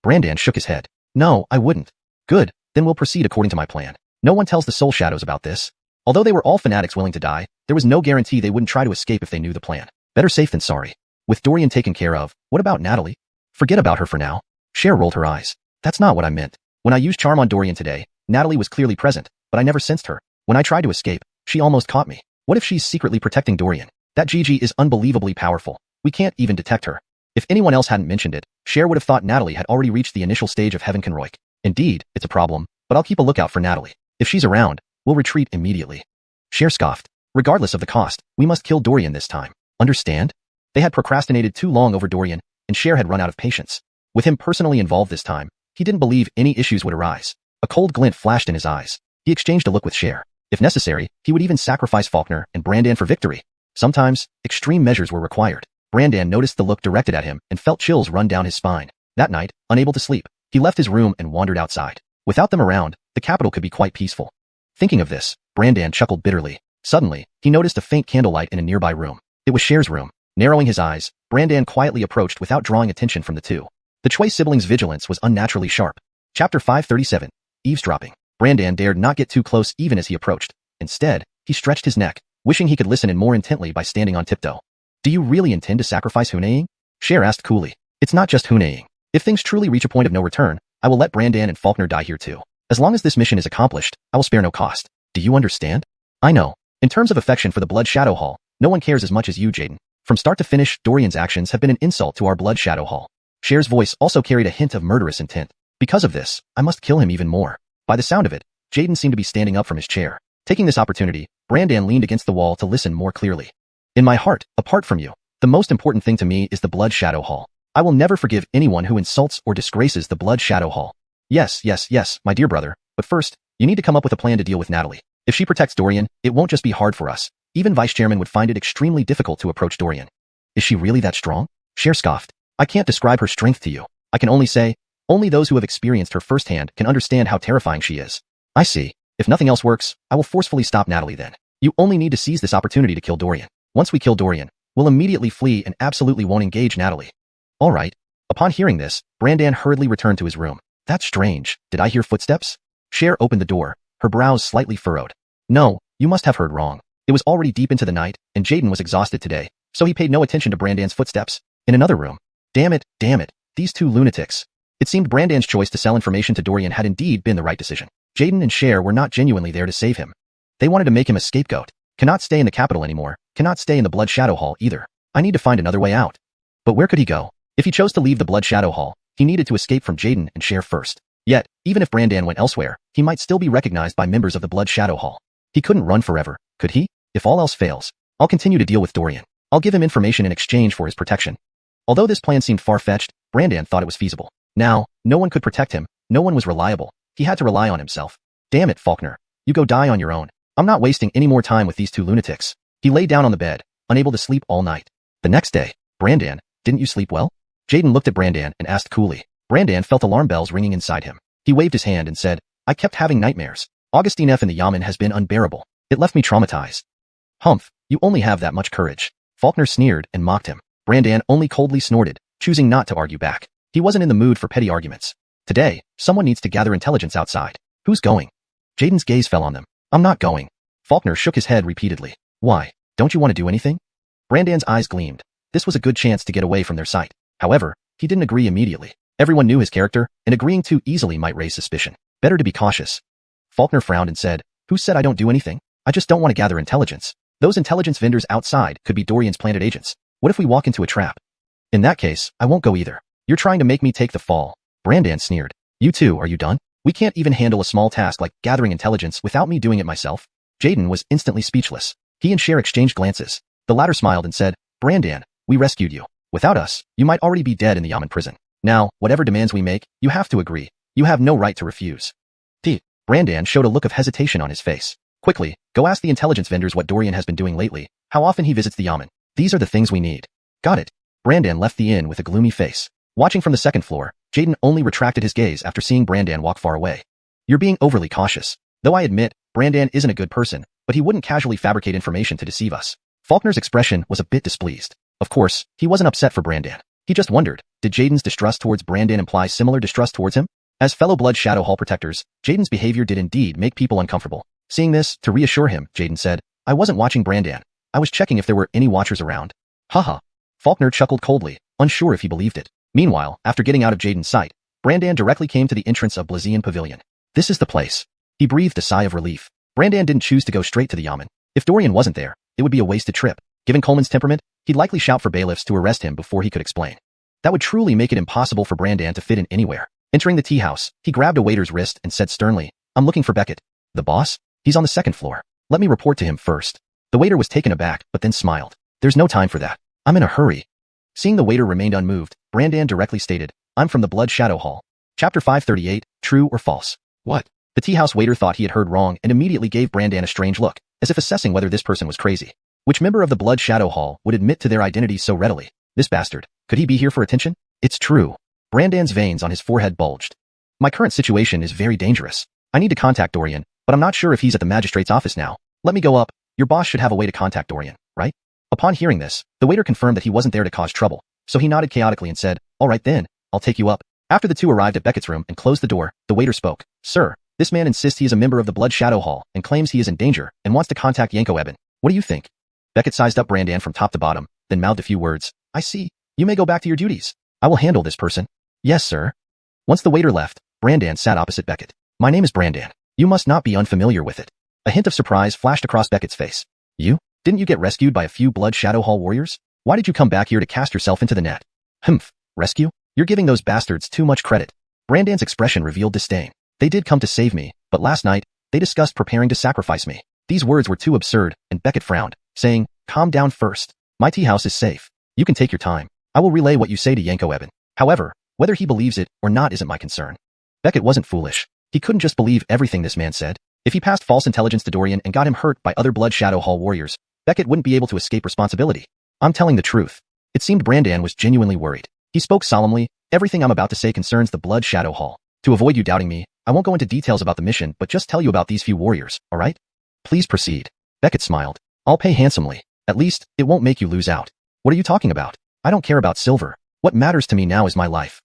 Brandan shook his head. No, I wouldn't. Good, then we'll proceed according to my plan. No one tells the soul shadows about this. Although they were all fanatics willing to die, there was no guarantee they wouldn't try to escape if they knew the plan. Better safe than sorry. With Dorian taken care of, what about Natalie? Forget about her for now. Cher rolled her eyes. That's not what I meant. When I used charm on Dorian today, Natalie was clearly present, but I never sensed her. When I tried to escape, she almost caught me. What if she's secretly protecting Dorian? That Gigi is unbelievably powerful. We can't even detect her. If anyone else hadn't mentioned it, Cher would have thought Natalie had already reached the initial stage of Heaven Conroy. Indeed, it's a problem, but I'll keep a lookout for Natalie. If she's around, we'll retreat immediately. Cher scoffed. Regardless of the cost, we must kill Dorian this time. Understand? They had procrastinated too long over Dorian, and Cher had run out of patience. With him personally involved this time, he didn't believe any issues would arise. A cold glint flashed in his eyes. He exchanged a look with Cher. If necessary, he would even sacrifice Faulkner and Brandan for victory. Sometimes, extreme measures were required. Brandan noticed the look directed at him and felt chills run down his spine. That night, unable to sleep, he left his room and wandered outside. Without them around, the capital could be quite peaceful. Thinking of this, Brandan chuckled bitterly. Suddenly, he noticed a faint candlelight in a nearby room. It was Cher's room. Narrowing his eyes, Brandan quietly approached without drawing attention from the two. The Choi siblings' vigilance was unnaturally sharp. Chapter 537. Eavesdropping. Brandan dared not get too close even as he approached. Instead, he stretched his neck, wishing he could listen in more intently by standing on tiptoe. Do you really intend to sacrifice Hunaing? Cher asked coolly. It's not just Hunaing. If things truly reach a point of no return, I will let Brandan and Faulkner die here too. As long as this mission is accomplished, I will spare no cost. Do you understand? I know. In terms of affection for the Blood Shadow Hall, no one cares as much as you, Jaden. From start to finish, Dorian's actions have been an insult to our Blood Shadow Hall. Cher's voice also carried a hint of murderous intent. Because of this, I must kill him even more. By the sound of it, Jaden seemed to be standing up from his chair. Taking this opportunity, Brandan leaned against the wall to listen more clearly. In my heart, apart from you, the most important thing to me is the Blood Shadow Hall. I will never forgive anyone who insults or disgraces the Blood Shadow Hall. Yes, my dear brother, but first, you need to come up with a plan to deal with Natalie. If she protects Dorian, it won't just be hard for us. Even Vice Chairman would find it extremely difficult to approach Dorian. Is she really that strong? Cher scoffed. I can't describe her strength to you. I can only say, only those who have experienced her firsthand can understand how terrifying she is. I see. If nothing else works, I will forcefully stop Natalie then. You only need to seize this opportunity to kill Dorian. Once we kill Dorian, we'll immediately flee and absolutely won't engage Natalie. All right. Upon hearing this, Brandan hurriedly returned to his room. That's strange. Did I hear footsteps? Cher opened the door, her brows slightly furrowed. No, you must have heard wrong. It was already deep into the night, and Jaden was exhausted today, so he paid no attention to Brandan's footsteps. In another room. Damn it, these two lunatics. It seemed Brandan's choice to sell information to Dorian had indeed been the right decision. Jaden and Cher were not genuinely there to save him. They wanted to make him a scapegoat. Cannot stay in the capital anymore, cannot stay in the Blood Shadow Hall either. I need to find another way out. But where could he go? If he chose to leave the Blood Shadow Hall, he needed to escape from Jaden and Cher first. Yet, even if Brandan went elsewhere, he might still be recognized by members of the Blood Shadow Hall. He couldn't run forever, could he? If all else fails, I'll continue to deal with Dorian. I'll give him information in exchange for his protection. Although this plan seemed far-fetched, Brandan thought it was feasible. Now, no one could protect him, no one was reliable. He had to rely on himself. Damn it, Faulkner. You go die on your own. I'm not wasting any more time with these two lunatics. He lay down on the bed, unable to sleep all night. The next day, Brandan, didn't you sleep well? Jaden looked at Brandan and asked coolly. Brandan felt alarm bells ringing inside him. He waved his hand and said, I kept having nightmares. Augustine F. in the Yamen has been unbearable. It left me traumatized. Humph, you only have that much courage. Faulkner sneered and mocked him. Brandan only coldly snorted, choosing not to argue back. He wasn't in the mood for petty arguments. Today, someone needs to gather intelligence outside. Who's going? Jaden's gaze fell on them. I'm not going. Faulkner shook his head repeatedly. Why? Don't you want to do anything? Brandan's eyes gleamed. This was a good chance to get away from their sight. However, he didn't agree immediately. Everyone knew his character, and agreeing too easily might raise suspicion. Better to be cautious. Faulkner frowned and said, Who said I don't do anything? I just don't want to gather intelligence. Those intelligence vendors outside could be Dorian's planted agents. What if we walk into a trap? In that case, I won't go either. You're trying to make me take the fall. Brandan sneered. You too, are you done? We can't even handle a small task like gathering intelligence without me doing it myself. Jaden was instantly speechless. He and Cher exchanged glances. The latter smiled and said, Brandan, we rescued you. Without us, you might already be dead in the Yamen prison. Now, whatever demands we make, you have to agree. You have no right to refuse. Brandan showed a look of hesitation on his face. Quickly, go ask the intelligence vendors what Dorian has been doing lately, how often he visits the Yamen. These are the things we need. Got it. Brandan left the inn with a gloomy face. Watching from the second floor, Jaden only retracted his gaze after seeing Brandan walk far away. You're being overly cautious. Though I admit, Brandan isn't a good person, but he wouldn't casually fabricate information to deceive us. Faulkner's expression was a bit displeased. Of course, he wasn't upset for Brandan. He just wondered, did Jaden's distrust towards Brandan imply similar distrust towards him? As fellow Blood Shadow Hall protectors, Jaden's behavior did indeed make people uncomfortable. Seeing this, to reassure him, Jaden said, I wasn't watching Brandan. I was checking if there were any watchers around. Haha. Faulkner chuckled coldly, unsure if he believed it. Meanwhile, after getting out of Jaden's sight, Brandan directly came to the entrance of Blazian Pavilion. This is the place. He breathed a sigh of relief. Brandan didn't choose to go straight to the Yamen. If Dorian wasn't there, it would be a wasted trip. Given Coleman's temperament, he'd likely shout for bailiffs to arrest him before he could explain. That would truly make it impossible for Brandan to fit in anywhere. Entering the tea house, he grabbed a waiter's wrist and said sternly, I'm looking for Beckett. The boss? He's on the second floor. Let me report to him first. The waiter was taken aback, but then smiled. There's no time for that. I'm in a hurry. Seeing the waiter remained unmoved, Brandan directly stated, I'm from the Blood Shadow Hall. Chapter 538, True or False? What? The tea house waiter thought he had heard wrong and immediately gave Brandan a strange look, as if assessing whether this person was crazy. Which member of the Blood Shadow Hall would admit to their identity so readily? This bastard. Could he be here for attention? It's true. Brandan's veins on his forehead bulged. My current situation is very dangerous. I need to contact Dorian, but I'm not sure if he's at the magistrate's office now. Let me go up. Your boss should have a way to contact Dorian, right? Upon hearing this, the waiter confirmed that he wasn't there to cause trouble, so he nodded chaotically and said, all right then, I'll take you up. After the two arrived at Beckett's room and closed the door, the waiter spoke. Sir, this man insists he is a member of the Blood Shadow Hall and claims he is in danger and wants to contact Yanko Eben. What do you think? Beckett sized up Brandan from top to bottom, then mouthed a few words. I see. You may go back to your duties. I will handle this person. Yes, sir. Once the waiter left, Brandan sat opposite Beckett. My name is Brandan. You must not be unfamiliar with it. A hint of surprise flashed across Beckett's face. You? Didn't you get rescued by a few Blood Shadow Hall warriors? Why did you come back here to cast yourself into the net? Humph. Rescue? You're giving those bastards too much credit. Brandan's expression revealed disdain. They did come to save me, but last night, they discussed preparing to sacrifice me. These words were too absurd, and Beckett frowned, saying, calm down first. My tea house is safe. You can take your time. I will relay what you say to Yanko Eben. However, whether he believes it or not isn't my concern. Beckett wasn't foolish. He couldn't just believe everything this man said. If he passed false intelligence to Dorian and got him hurt by other Blood Shadow Hall warriors, Beckett wouldn't be able to escape responsibility. I'm telling the truth. It seemed Brandan was genuinely worried. He spoke solemnly, everything I'm about to say concerns the Blood Shadow Hall. To avoid you doubting me, I won't go into details about the mission but just tell you about these few warriors, alright? Please proceed. Beckett smiled. I'll pay handsomely. At least, it won't make you lose out. What are you talking about? I don't care about silver. What matters to me now is my life.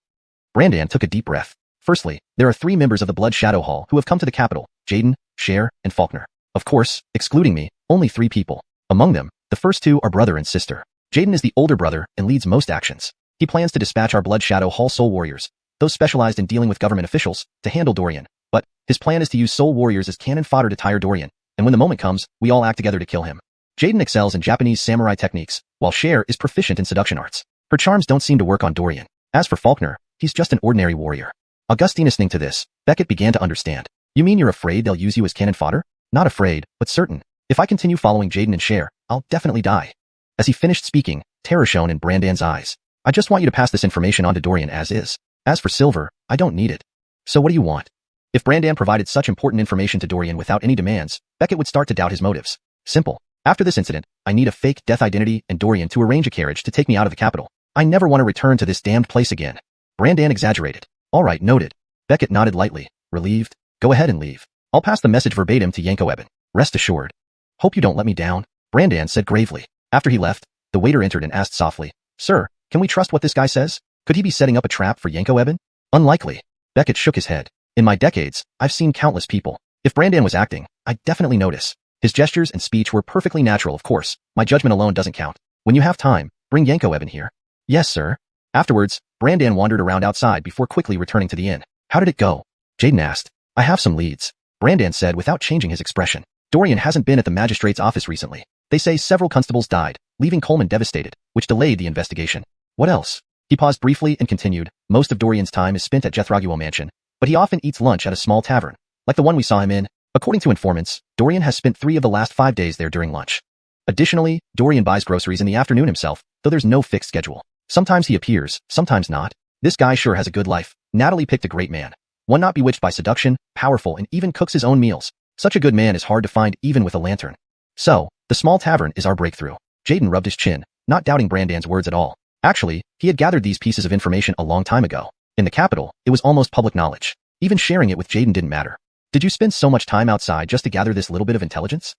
Brandan took a deep breath. Firstly, there are 3 members of the Blood Shadow Hall who have come to the capital, Jaden, Cher, and Faulkner. Of course, excluding me, only 3 people. Among them, the first 2 are brother and sister. Jaden is the older brother and leads most actions. He plans to dispatch our Blood Shadow Hall Soul Warriors, those specialized in dealing with government officials, to handle Dorian. But his plan is to use Soul Warriors as cannon fodder to tire Dorian, and when the moment comes, we all act together to kill him. Jaden excels in Japanese samurai techniques, while Cher is proficient in seduction arts. Her charms don't seem to work on Dorian. As for Faulkner, he's just an ordinary warrior. Augustine listening to this, Beckett began to understand. You mean you're afraid they'll use you as cannon fodder? Not afraid, but certain. If I continue following Jaden and Cher, I'll definitely die. As he finished speaking, terror shone in Brandan's eyes. I just want you to pass this information on to Dorian as is. As for Silver, I don't need it. So what do you want? If Brandan provided such important information to Dorian without any demands, Beckett would start to doubt his motives. Simple. After this incident, I need a fake death identity and Dorian to arrange a carriage to take me out of the capital. I never want to return to this damned place again. Brandan exaggerated. All right, noted. Beckett nodded lightly, relieved. Go ahead and leave. I'll pass the message verbatim to Yanko Eben. Rest assured. Hope you don't let me down, Brandan said gravely. After he left, the waiter entered and asked softly, Sir, can we trust what this guy says? Could he be setting up a trap for Yanko Eben? Unlikely. Beckett shook his head. In my decades, I've seen countless people. If Brandan was acting, I'd definitely notice. His gestures and speech were perfectly natural, of course. My judgment alone doesn't count. When you have time, bring Yanko Eben here. Yes, sir. Afterwards, Brandan wandered around outside before quickly returning to the inn. How did it go? Jaden asked. I have some leads, Brandan said without changing his expression. Dorian hasn't been at the magistrate's office recently. They say several constables died, leaving Coleman devastated, which delayed the investigation. What else? He paused briefly and continued. Most of Dorian's time is spent at Jethraguo Mansion, but he often eats lunch at a small tavern, like the one we saw him in. According to informants, Dorian has spent 3 of the last 5 days there during lunch. Additionally, Dorian buys groceries in the afternoon himself, though there's no fixed schedule. Sometimes he appears, sometimes not. This guy sure has a good life. Natalie picked a great man. One not bewitched by seduction, powerful, and even cooks his own meals. Such a good man is hard to find even with a lantern. So, the small tavern is our breakthrough. Jaden rubbed his chin, not doubting Brandan's words at all. Actually, he had gathered these pieces of information a long time ago. In the capital, it was almost public knowledge. Even sharing it with Jaden didn't matter. Did you spend so much time outside just to gather this little bit of intelligence?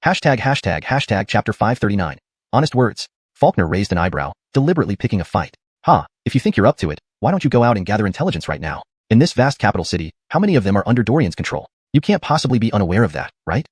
Hashtag chapter 539. Honest words. Faulkner raised an eyebrow, deliberately picking a fight. If you think you're up to it, why don't you go out and gather intelligence right now? In this vast capital city, how many of them are under Dorian's control? You can't possibly be unaware of that, right?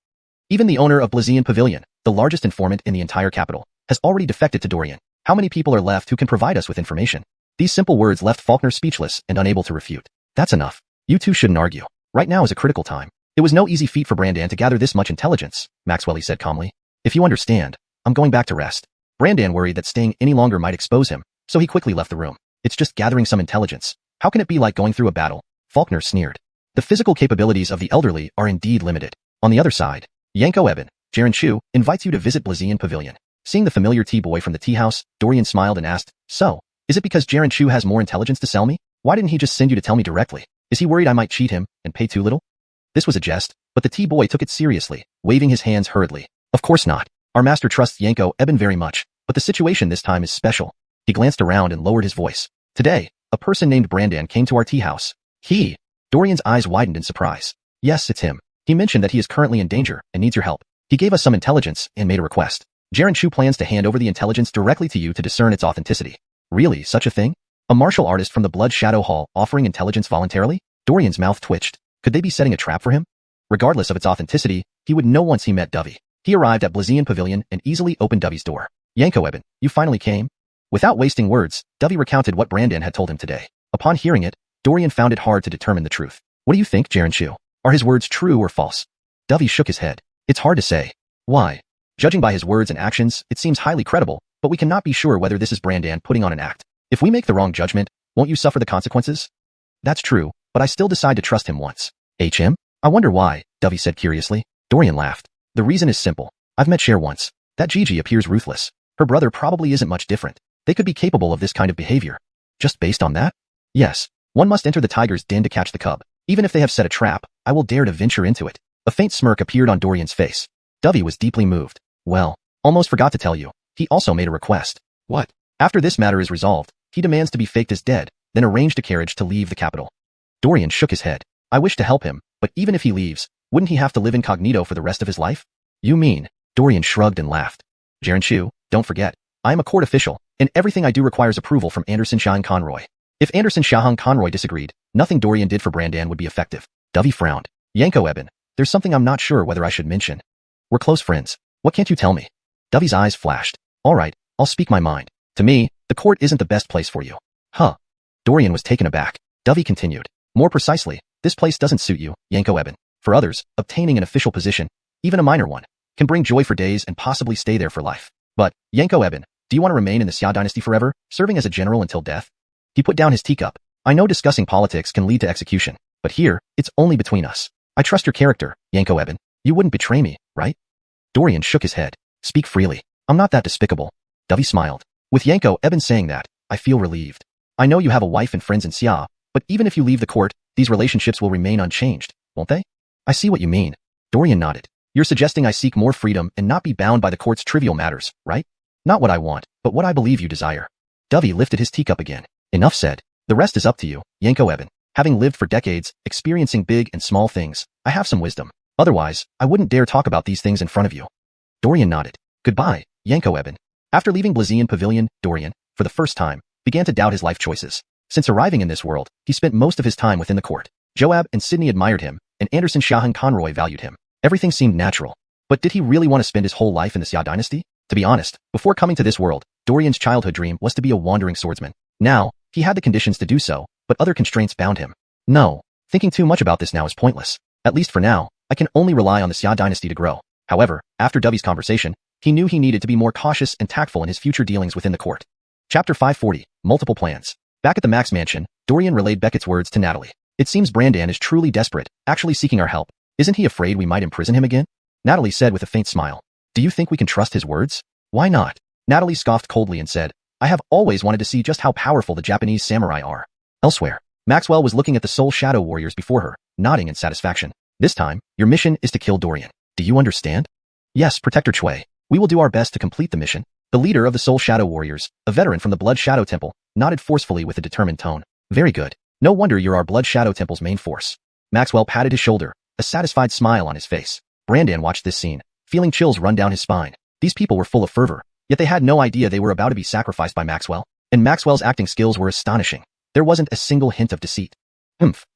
Even the owner of Blazian Pavilion, the largest informant in the entire capital, has already defected to Dorian. How many people are left who can provide us with information? These simple words left Faulkner speechless and unable to refute. That's enough. You two shouldn't argue. Right now is a critical time. It was no easy feat for Brandan to gather this much intelligence, Maxwell said calmly. If you understand, I'm going back to rest. Brandan worried that staying any longer might expose him, so he quickly left the room. It's just gathering some intelligence. How can it be like going through a battle? Faulkner sneered. The physical capabilities of the elderly are indeed limited. On the other side, Yanko Eben, Jaren Chu, invites you to visit Blazian Pavilion. Seeing the familiar tea boy from the tea house, Dorian smiled and asked, So, is it because Jaren Chu has more intelligence to sell me? Why didn't he just send you to tell me directly? Is he worried I might cheat him and pay too little? This was a jest, but the tea boy took it seriously, waving his hands hurriedly. Of course not. Our master trusts Yanko Eben very much, but the situation this time is special. He glanced around and lowered his voice. Today, a person named Brandan came to our tea house. He? Dorian's eyes widened in surprise. Yes, it's him. He mentioned that he is currently in danger and needs your help. He gave us some intelligence and made a request. Jaren Chu plans to hand over the intelligence directly to you to discern its authenticity. Really, such a thing? A martial artist from the Blood Shadow Hall offering intelligence voluntarily? Dorian's mouth twitched. Could they be setting a trap for him? Regardless of its authenticity, he would know once he met Dovey. He arrived at Blazian Pavilion and easily opened Dovey's door. Yanko Eben, you finally came? Without wasting words, Dovey recounted what Brandan had told him today. Upon hearing it, Dorian found it hard to determine the truth. What do you think, Jaren Chu? Are his words true or false? Dovey shook his head. It's hard to say. Why? Judging by his words and actions, it seems highly credible, but we cannot be sure whether this is Brandan putting on an act. If we make the wrong judgment, won't you suffer the consequences? That's true, but I still decide to trust him once. HM? I wonder why, Dovey said curiously. Dorian laughed. The reason is simple. I've met Cher once. That Gigi appears ruthless. Her brother probably isn't much different. They could be capable of this kind of behavior. Just based on that? Yes. One must enter the tiger's den to catch the cub. Even if they have set a trap, I will dare to venture into it. A faint smirk appeared on Dorian's face. Dovey was deeply moved. Well, almost forgot to tell you. He also made a request. What? After this matter is resolved, he demands to be faked as dead, then arranged a carriage to leave the capital. Dorian shook his head. I wish to help him, but even if he leaves, wouldn't he have to live incognito for the rest of his life? You mean? Dorian shrugged and laughed. Jaren Chu, don't forget, I am a court official, and everything I do requires approval from Anderson Shahang Conroy. If Anderson Shahang Conroy disagreed, nothing Dorian did for Brandan would be effective. Dovey frowned. Yanko Eben, there's something I'm not sure whether I should mention. We're close friends. What can't you tell me? Dovey's eyes flashed. All right, I'll speak my mind. To me, the court isn't the best place for you. Huh. Dorian was taken aback. Dovey continued. More precisely, this place doesn't suit you, Yanko Eben. For others, obtaining an official position, even a minor one, can bring joy for days and possibly stay there for life. But, Yanko Eben, do you want to remain in the Xia dynasty forever, serving as a general until death? He put down his teacup. I know discussing politics can lead to execution, but here, it's only between us. I trust your character, Yanko Eben. You wouldn't betray me, right? Dorian shook his head. Speak freely. I'm not that despicable. Dovey smiled. With Yanko Eben saying that, I feel relieved. I know you have a wife and friends in Xia, but even if you leave the court, these relationships will remain unchanged, won't they? I see what you mean. Dorian nodded. You're suggesting I seek more freedom and not be bound by the court's trivial matters, right? Not what I want, but what I believe you desire. Dovey lifted his teacup again. Enough said. The rest is up to you, Yanko Eben. Having lived for decades, experiencing big and small things, I have some wisdom. Otherwise, I wouldn't dare talk about these things in front of you. Dorian nodded. Goodbye, Yanko Eben. After leaving Blazion Pavilion, Dorian, for the first time, began to doubt his life choices. Since arriving in this world, he spent most of his time within the court. Joab and Sydney admired him, and Anderson Shahang Conroy valued him. Everything seemed natural. But did he really want to spend his whole life in the Xia dynasty? To be honest, before coming to this world, Dorian's childhood dream was to be a wandering swordsman. Now, he had the conditions to do so, but other constraints bound him. No, thinking too much about this now is pointless. At least for now, I can only rely on the Xia dynasty to grow. However, after Dovey's conversation, he knew he needed to be more cautious and tactful in his future dealings within the court. Chapter 540, Multiple Plans. Back at the Max Mansion, Dorian relayed Beckett's words to Natalie. It seems Brandan is truly desperate, actually seeking our help. Isn't he afraid we might imprison him again? Natalie said with a faint smile. Do you think we can trust his words? Why not? Natalie scoffed coldly and said, I have always wanted to see just how powerful the Japanese samurai are. Elsewhere, Maxwell was looking at the Soul Shadow warriors before her, nodding in satisfaction. This time, your mission is to kill Dorian. Do you understand? Yes, Protector Chui. We will do our best to complete the mission. The leader of the Soul Shadow warriors, a veteran from the Blood Shadow Temple, nodded forcefully with a determined tone. Very good. No wonder you're our Blood Shadow Temple's main force. Maxwell patted his shoulder, a satisfied smile on his face. Brandan watched this scene, feeling chills run down his spine. These people were full of fervor, yet they had no idea they were about to be sacrificed by Maxwell, and Maxwell's acting skills were astonishing. There wasn't a single hint of deceit.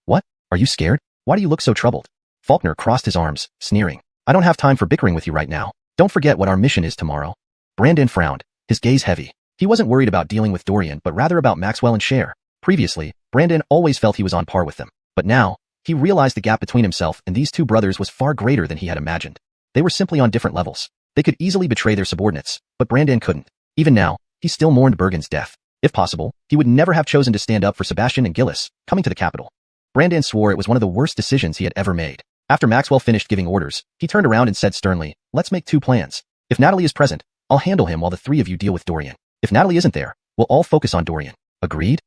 What? Are you scared? Why do you look so troubled? Faulkner crossed his arms, sneering. I don't have time for bickering with you right now. Don't forget what our mission is tomorrow. Brandan frowned, his gaze heavy. He wasn't worried about dealing with Dorian but rather about Maxwell and Cher. Previously, Brandan always felt he was on par with them. But now, he realized the gap between himself and these two brothers was far greater than he had imagined. They were simply on different levels. They could easily betray their subordinates, but Brandan couldn't. Even now, he still mourned Bergen's death. If possible, he would never have chosen to stand up for Sebastian and Gillis, coming to the capital. Brandan swore it was one of the worst decisions he had ever made. After Maxwell finished giving orders, he turned around and said sternly, let's make two plans. If Natalie is present, I'll handle him while the three of you deal with Dorian. If Natalie isn't there, we'll all focus on Dorian. Agreed?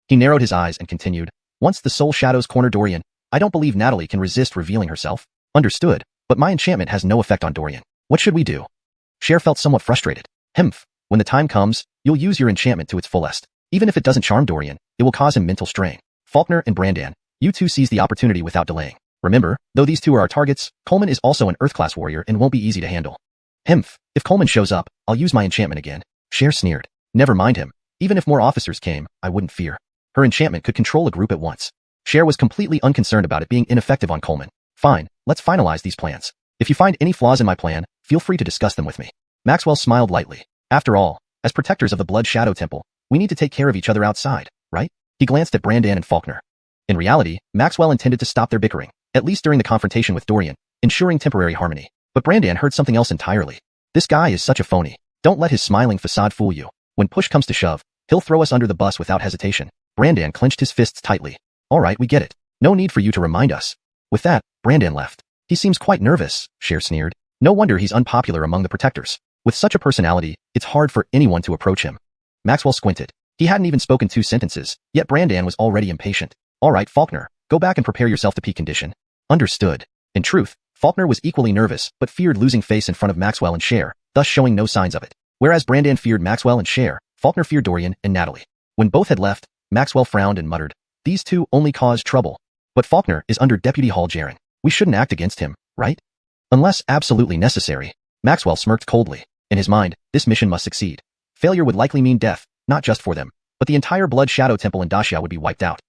He narrowed his eyes and continued, once the Soul Shadows corner Dorian, I don't believe Natalie can resist revealing herself. Understood, but my enchantment has no effect on Dorian. What should we do? Cher felt somewhat frustrated. When the time comes, you'll use your enchantment to its fullest. Even if it doesn't charm Dorian, it will cause him mental strain. Faulkner and Brandan, you two seize the opportunity without delaying. Remember, though these two are our targets, Coleman is also an Earth-class warrior and won't be easy to handle. If Coleman shows up, I'll use my enchantment again. Cher sneered. Never mind him. Even if more officers came, I wouldn't fear. Her enchantment could control a group at once. Cher was completely unconcerned about it being ineffective on Coleman. Fine, let's finalize these plans. If you find any flaws in my plan, feel free to discuss them with me. Maxwell smiled lightly. After all, as protectors of the Blood Shadow Temple, we need to take care of each other outside, right? He glanced at Brandan and Faulkner. In reality, Maxwell intended to stop their bickering, at least during the confrontation with Dorian, ensuring temporary harmony. But Brandan heard something else entirely. This guy is such a phony. Don't let his smiling facade fool you. When push comes to shove, he'll throw us under the bus without hesitation. Brandan clenched his fists tightly. All right, we get it. No need for you to remind us. With that, Brandan left. He seems quite nervous, Cher sneered. No wonder he's unpopular among the protectors. With such a personality, it's hard for anyone to approach him. Maxwell squinted. He hadn't even spoken 2 sentences, yet Brandan was already impatient. All right, Faulkner, go back and prepare yourself to peak condition. Understood. In truth, Faulkner was equally nervous, but feared losing face in front of Maxwell and Cher, thus showing no signs of it. Whereas Brandan feared Maxwell and Cher, Faulkner feared Dorian and Natalie. When both had left, Maxwell frowned and muttered, these two only cause trouble. But Faulkner is under Deputy Hall Jaren. We shouldn't act against him, right? Unless absolutely necessary. Maxwell smirked coldly. In his mind, this mission must succeed. Failure would likely mean death, not just for them, but the entire Blood Shadow Temple in Dacia would be wiped out.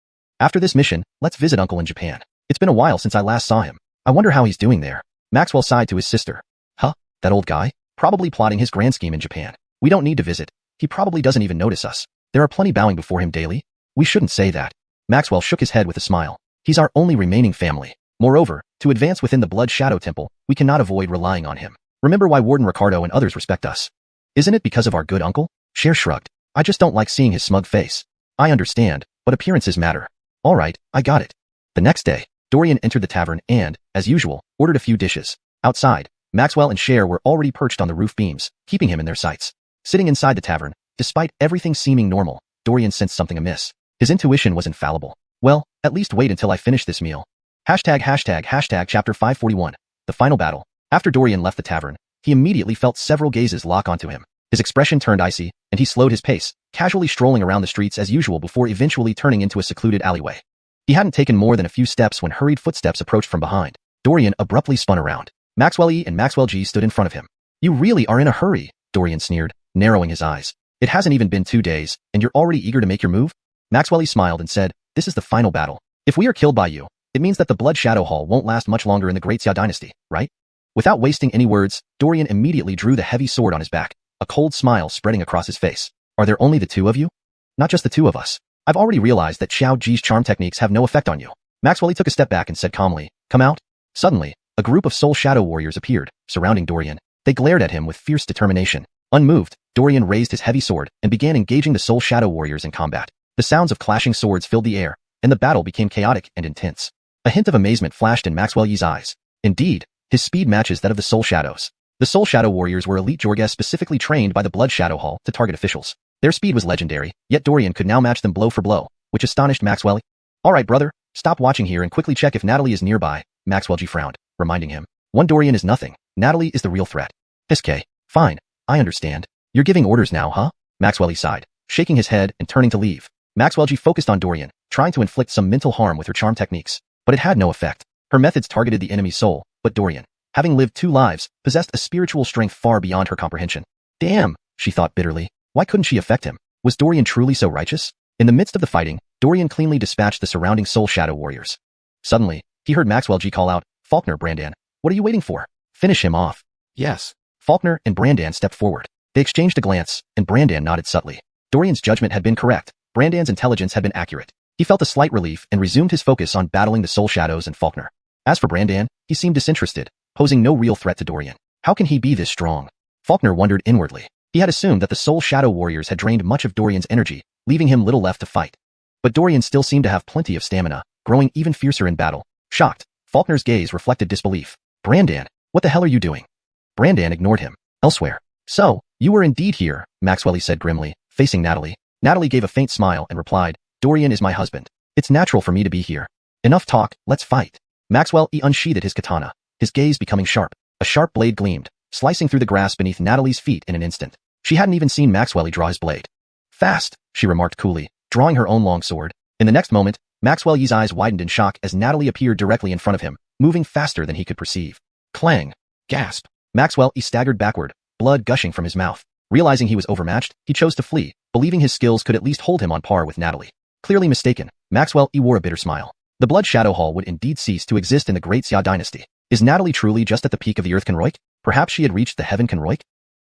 After this mission, let's visit Uncle in Japan. It's been a while since I last saw him. I wonder how he's doing there. Maxwell sighed to his sister. Huh? That old guy? Probably plotting his grand scheme in Japan. We don't need to visit. He probably doesn't even notice us. There are plenty bowing before him daily. We shouldn't say that. Maxwell shook his head with a smile. He's our only remaining family. Moreover, to advance within the Blood Shadow Temple, we cannot avoid relying on him. Remember why Warden Ricardo and others respect us. Isn't it because of our good uncle? Cher shrugged. I just don't like seeing his smug face. I understand, but appearances matter. All right, I got it. The next day, Dorian entered the tavern and, as usual, ordered a few dishes. Outside, Maxwell and Cher were already perched on the roof beams, keeping him in their sights. Sitting inside the tavern, despite everything seeming normal, Dorian sensed something amiss. His intuition was infallible. Well, at least wait until I finish this meal. Hashtag chapter 541. The final battle. After Dorian left the tavern, he immediately felt several gazes lock onto him. His expression turned icy, and he slowed his pace, casually strolling around the streets as usual before eventually turning into a secluded alleyway. He hadn't taken more than a few steps when hurried footsteps approached from behind. Dorian abruptly spun around. Maxwell E and Maxwell G stood in front of him. You really are in a hurry, Dorian sneered, narrowing his eyes. It hasn't even been 2 days, and you're already eager to make your move? Maxwell E smiled and said, this is the final battle. If we are killed by you, it means that the Blood Shadow Hall won't last much longer in the Great Xia dynasty, right? Without wasting any words, Dorian immediately drew the heavy sword on his back, a cold smile spreading across his face. Are there only the two of you? Not just the two of us. I've already realized that Xiao Ji's charm techniques have no effect on you. Maxwell E took a step back and said calmly, come out. Suddenly, a group of Soul Shadow warriors appeared, surrounding Dorian. They glared at him with fierce determination. Unmoved, Dorian raised his heavy sword and began engaging the Soul Shadow warriors in combat. The sounds of clashing swords filled the air, and the battle became chaotic and intense. A hint of amazement flashed in Maxwell Yi's eyes. Indeed, his speed matches that of the Soul Shadows. The Soul Shadow warriors were elite Jorges specifically trained by the Blood Shadow Hall to target officials. Their speed was legendary, yet Dorian could now match them blow for blow, which astonished Maxwell. All right, brother, stop watching here and quickly check if Natalie is nearby. Maxwell G frowned, reminding him. One Dorian is nothing. Natalie is the real threat. SK. Fine, I understand. You're giving orders now, huh? Maxwell E sighed, shaking his head and turning to leave. Maxwell G focused on Dorian, trying to inflict some mental harm with her charm techniques, but it had no effect. Her methods targeted the enemy's soul, but Dorian, having lived 2 lives, possessed a spiritual strength far beyond her comprehension. Damn, she thought bitterly. Why couldn't she affect him? Was Dorian truly so righteous? In the midst of the fighting, Dorian cleanly dispatched the surrounding Soul Shadow warriors. Suddenly, he heard Maxwell G call out, Faulkner, Brandan, what are you waiting for? Finish him off. Yes. Faulkner and Brandan stepped forward. They exchanged a glance, and Brandan nodded subtly. Dorian's judgment had been correct. Brandan's intelligence had been accurate. He felt a slight relief and resumed his focus on battling the Soul Shadows and Faulkner. As for Brandan, he seemed disinterested, posing no real threat to Dorian. How can he be this strong? Faulkner wondered inwardly. He had assumed that the Soul Shadow warriors had drained much of Dorian's energy, leaving him little left to fight. But Dorian still seemed to have plenty of stamina, growing even fiercer in battle. Shocked, Faulkner's gaze reflected disbelief. Brandan, what the hell are you doing? Brandan ignored him. Elsewhere. So, you were indeed here, Maxwell E said grimly, facing Natalie. Natalie gave a faint smile and replied, Dorian is my husband. It's natural for me to be here. Enough talk, let's fight. Maxwell E unsheathed his katana, his gaze becoming sharp. A sharp blade gleamed, slicing through the grass beneath Natalie's feet in an instant. She hadn't even seen Maxwell E draw his blade. Fast, she remarked coolly, drawing her own long sword. In the next moment, Maxwell Yi's eyes widened in shock as Natalie appeared directly in front of him, moving faster than he could perceive. Clang! Gasp! Maxwell E staggered backward, blood gushing from his mouth. Realizing he was overmatched, he chose to flee, believing his skills could at least hold him on par with Natalie. Clearly mistaken, Maxwell E wore a bitter smile. The Blood Shadow Hall would indeed cease to exist in the Great Xia dynasty. Is Natalie truly just at the peak of the Earth Kenroik? Perhaps she had reached the Heaven Kenroik?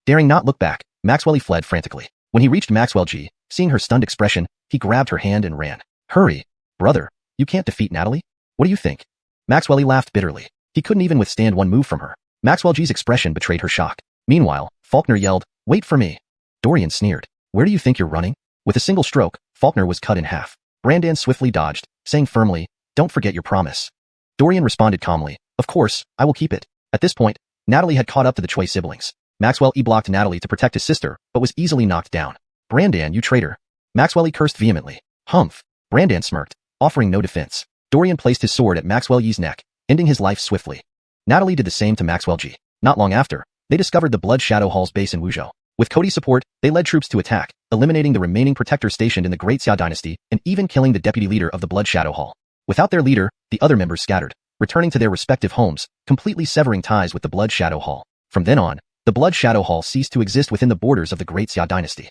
Daring not look back, Maxwell E fled frantically. When he reached Maxwell G, seeing her stunned expression, he grabbed her hand and ran. Hurry! Brother, you can't defeat Natalie? What do you think? Maxwell E laughed bitterly. He couldn't even withstand one move from her. Maxwell G's expression betrayed her shock. Meanwhile, Faulkner yelled, wait for me. Dorian sneered. Where do you think you're running? With a single stroke, Faulkner was cut in half. Brandan swiftly dodged, saying firmly, don't forget your promise. Dorian responded calmly, of course, I will keep it. At this point, Natalie had caught up to the Choi siblings. Maxwell E blocked Natalie to protect his sister, but was easily knocked down. Brandan, you traitor. Maxwell E cursed vehemently. Humph. Brandan smirked, offering no defense. Dorian placed his sword at Maxwell Yi's neck, ending his life swiftly. Natalie did the same to Maxwell G. Not long after, they discovered the Blood Shadow Hall's base in Wuzhou. With Cody's support, they led troops to attack, eliminating the remaining protectors stationed in the Great Xia dynasty and even killing the deputy leader of the Blood Shadow Hall. Without their leader, the other members scattered, returning to their respective homes, completely severing ties with the Blood Shadow Hall. From then on, the Blood Shadow Hall ceased to exist within the borders of the Great Xia dynasty.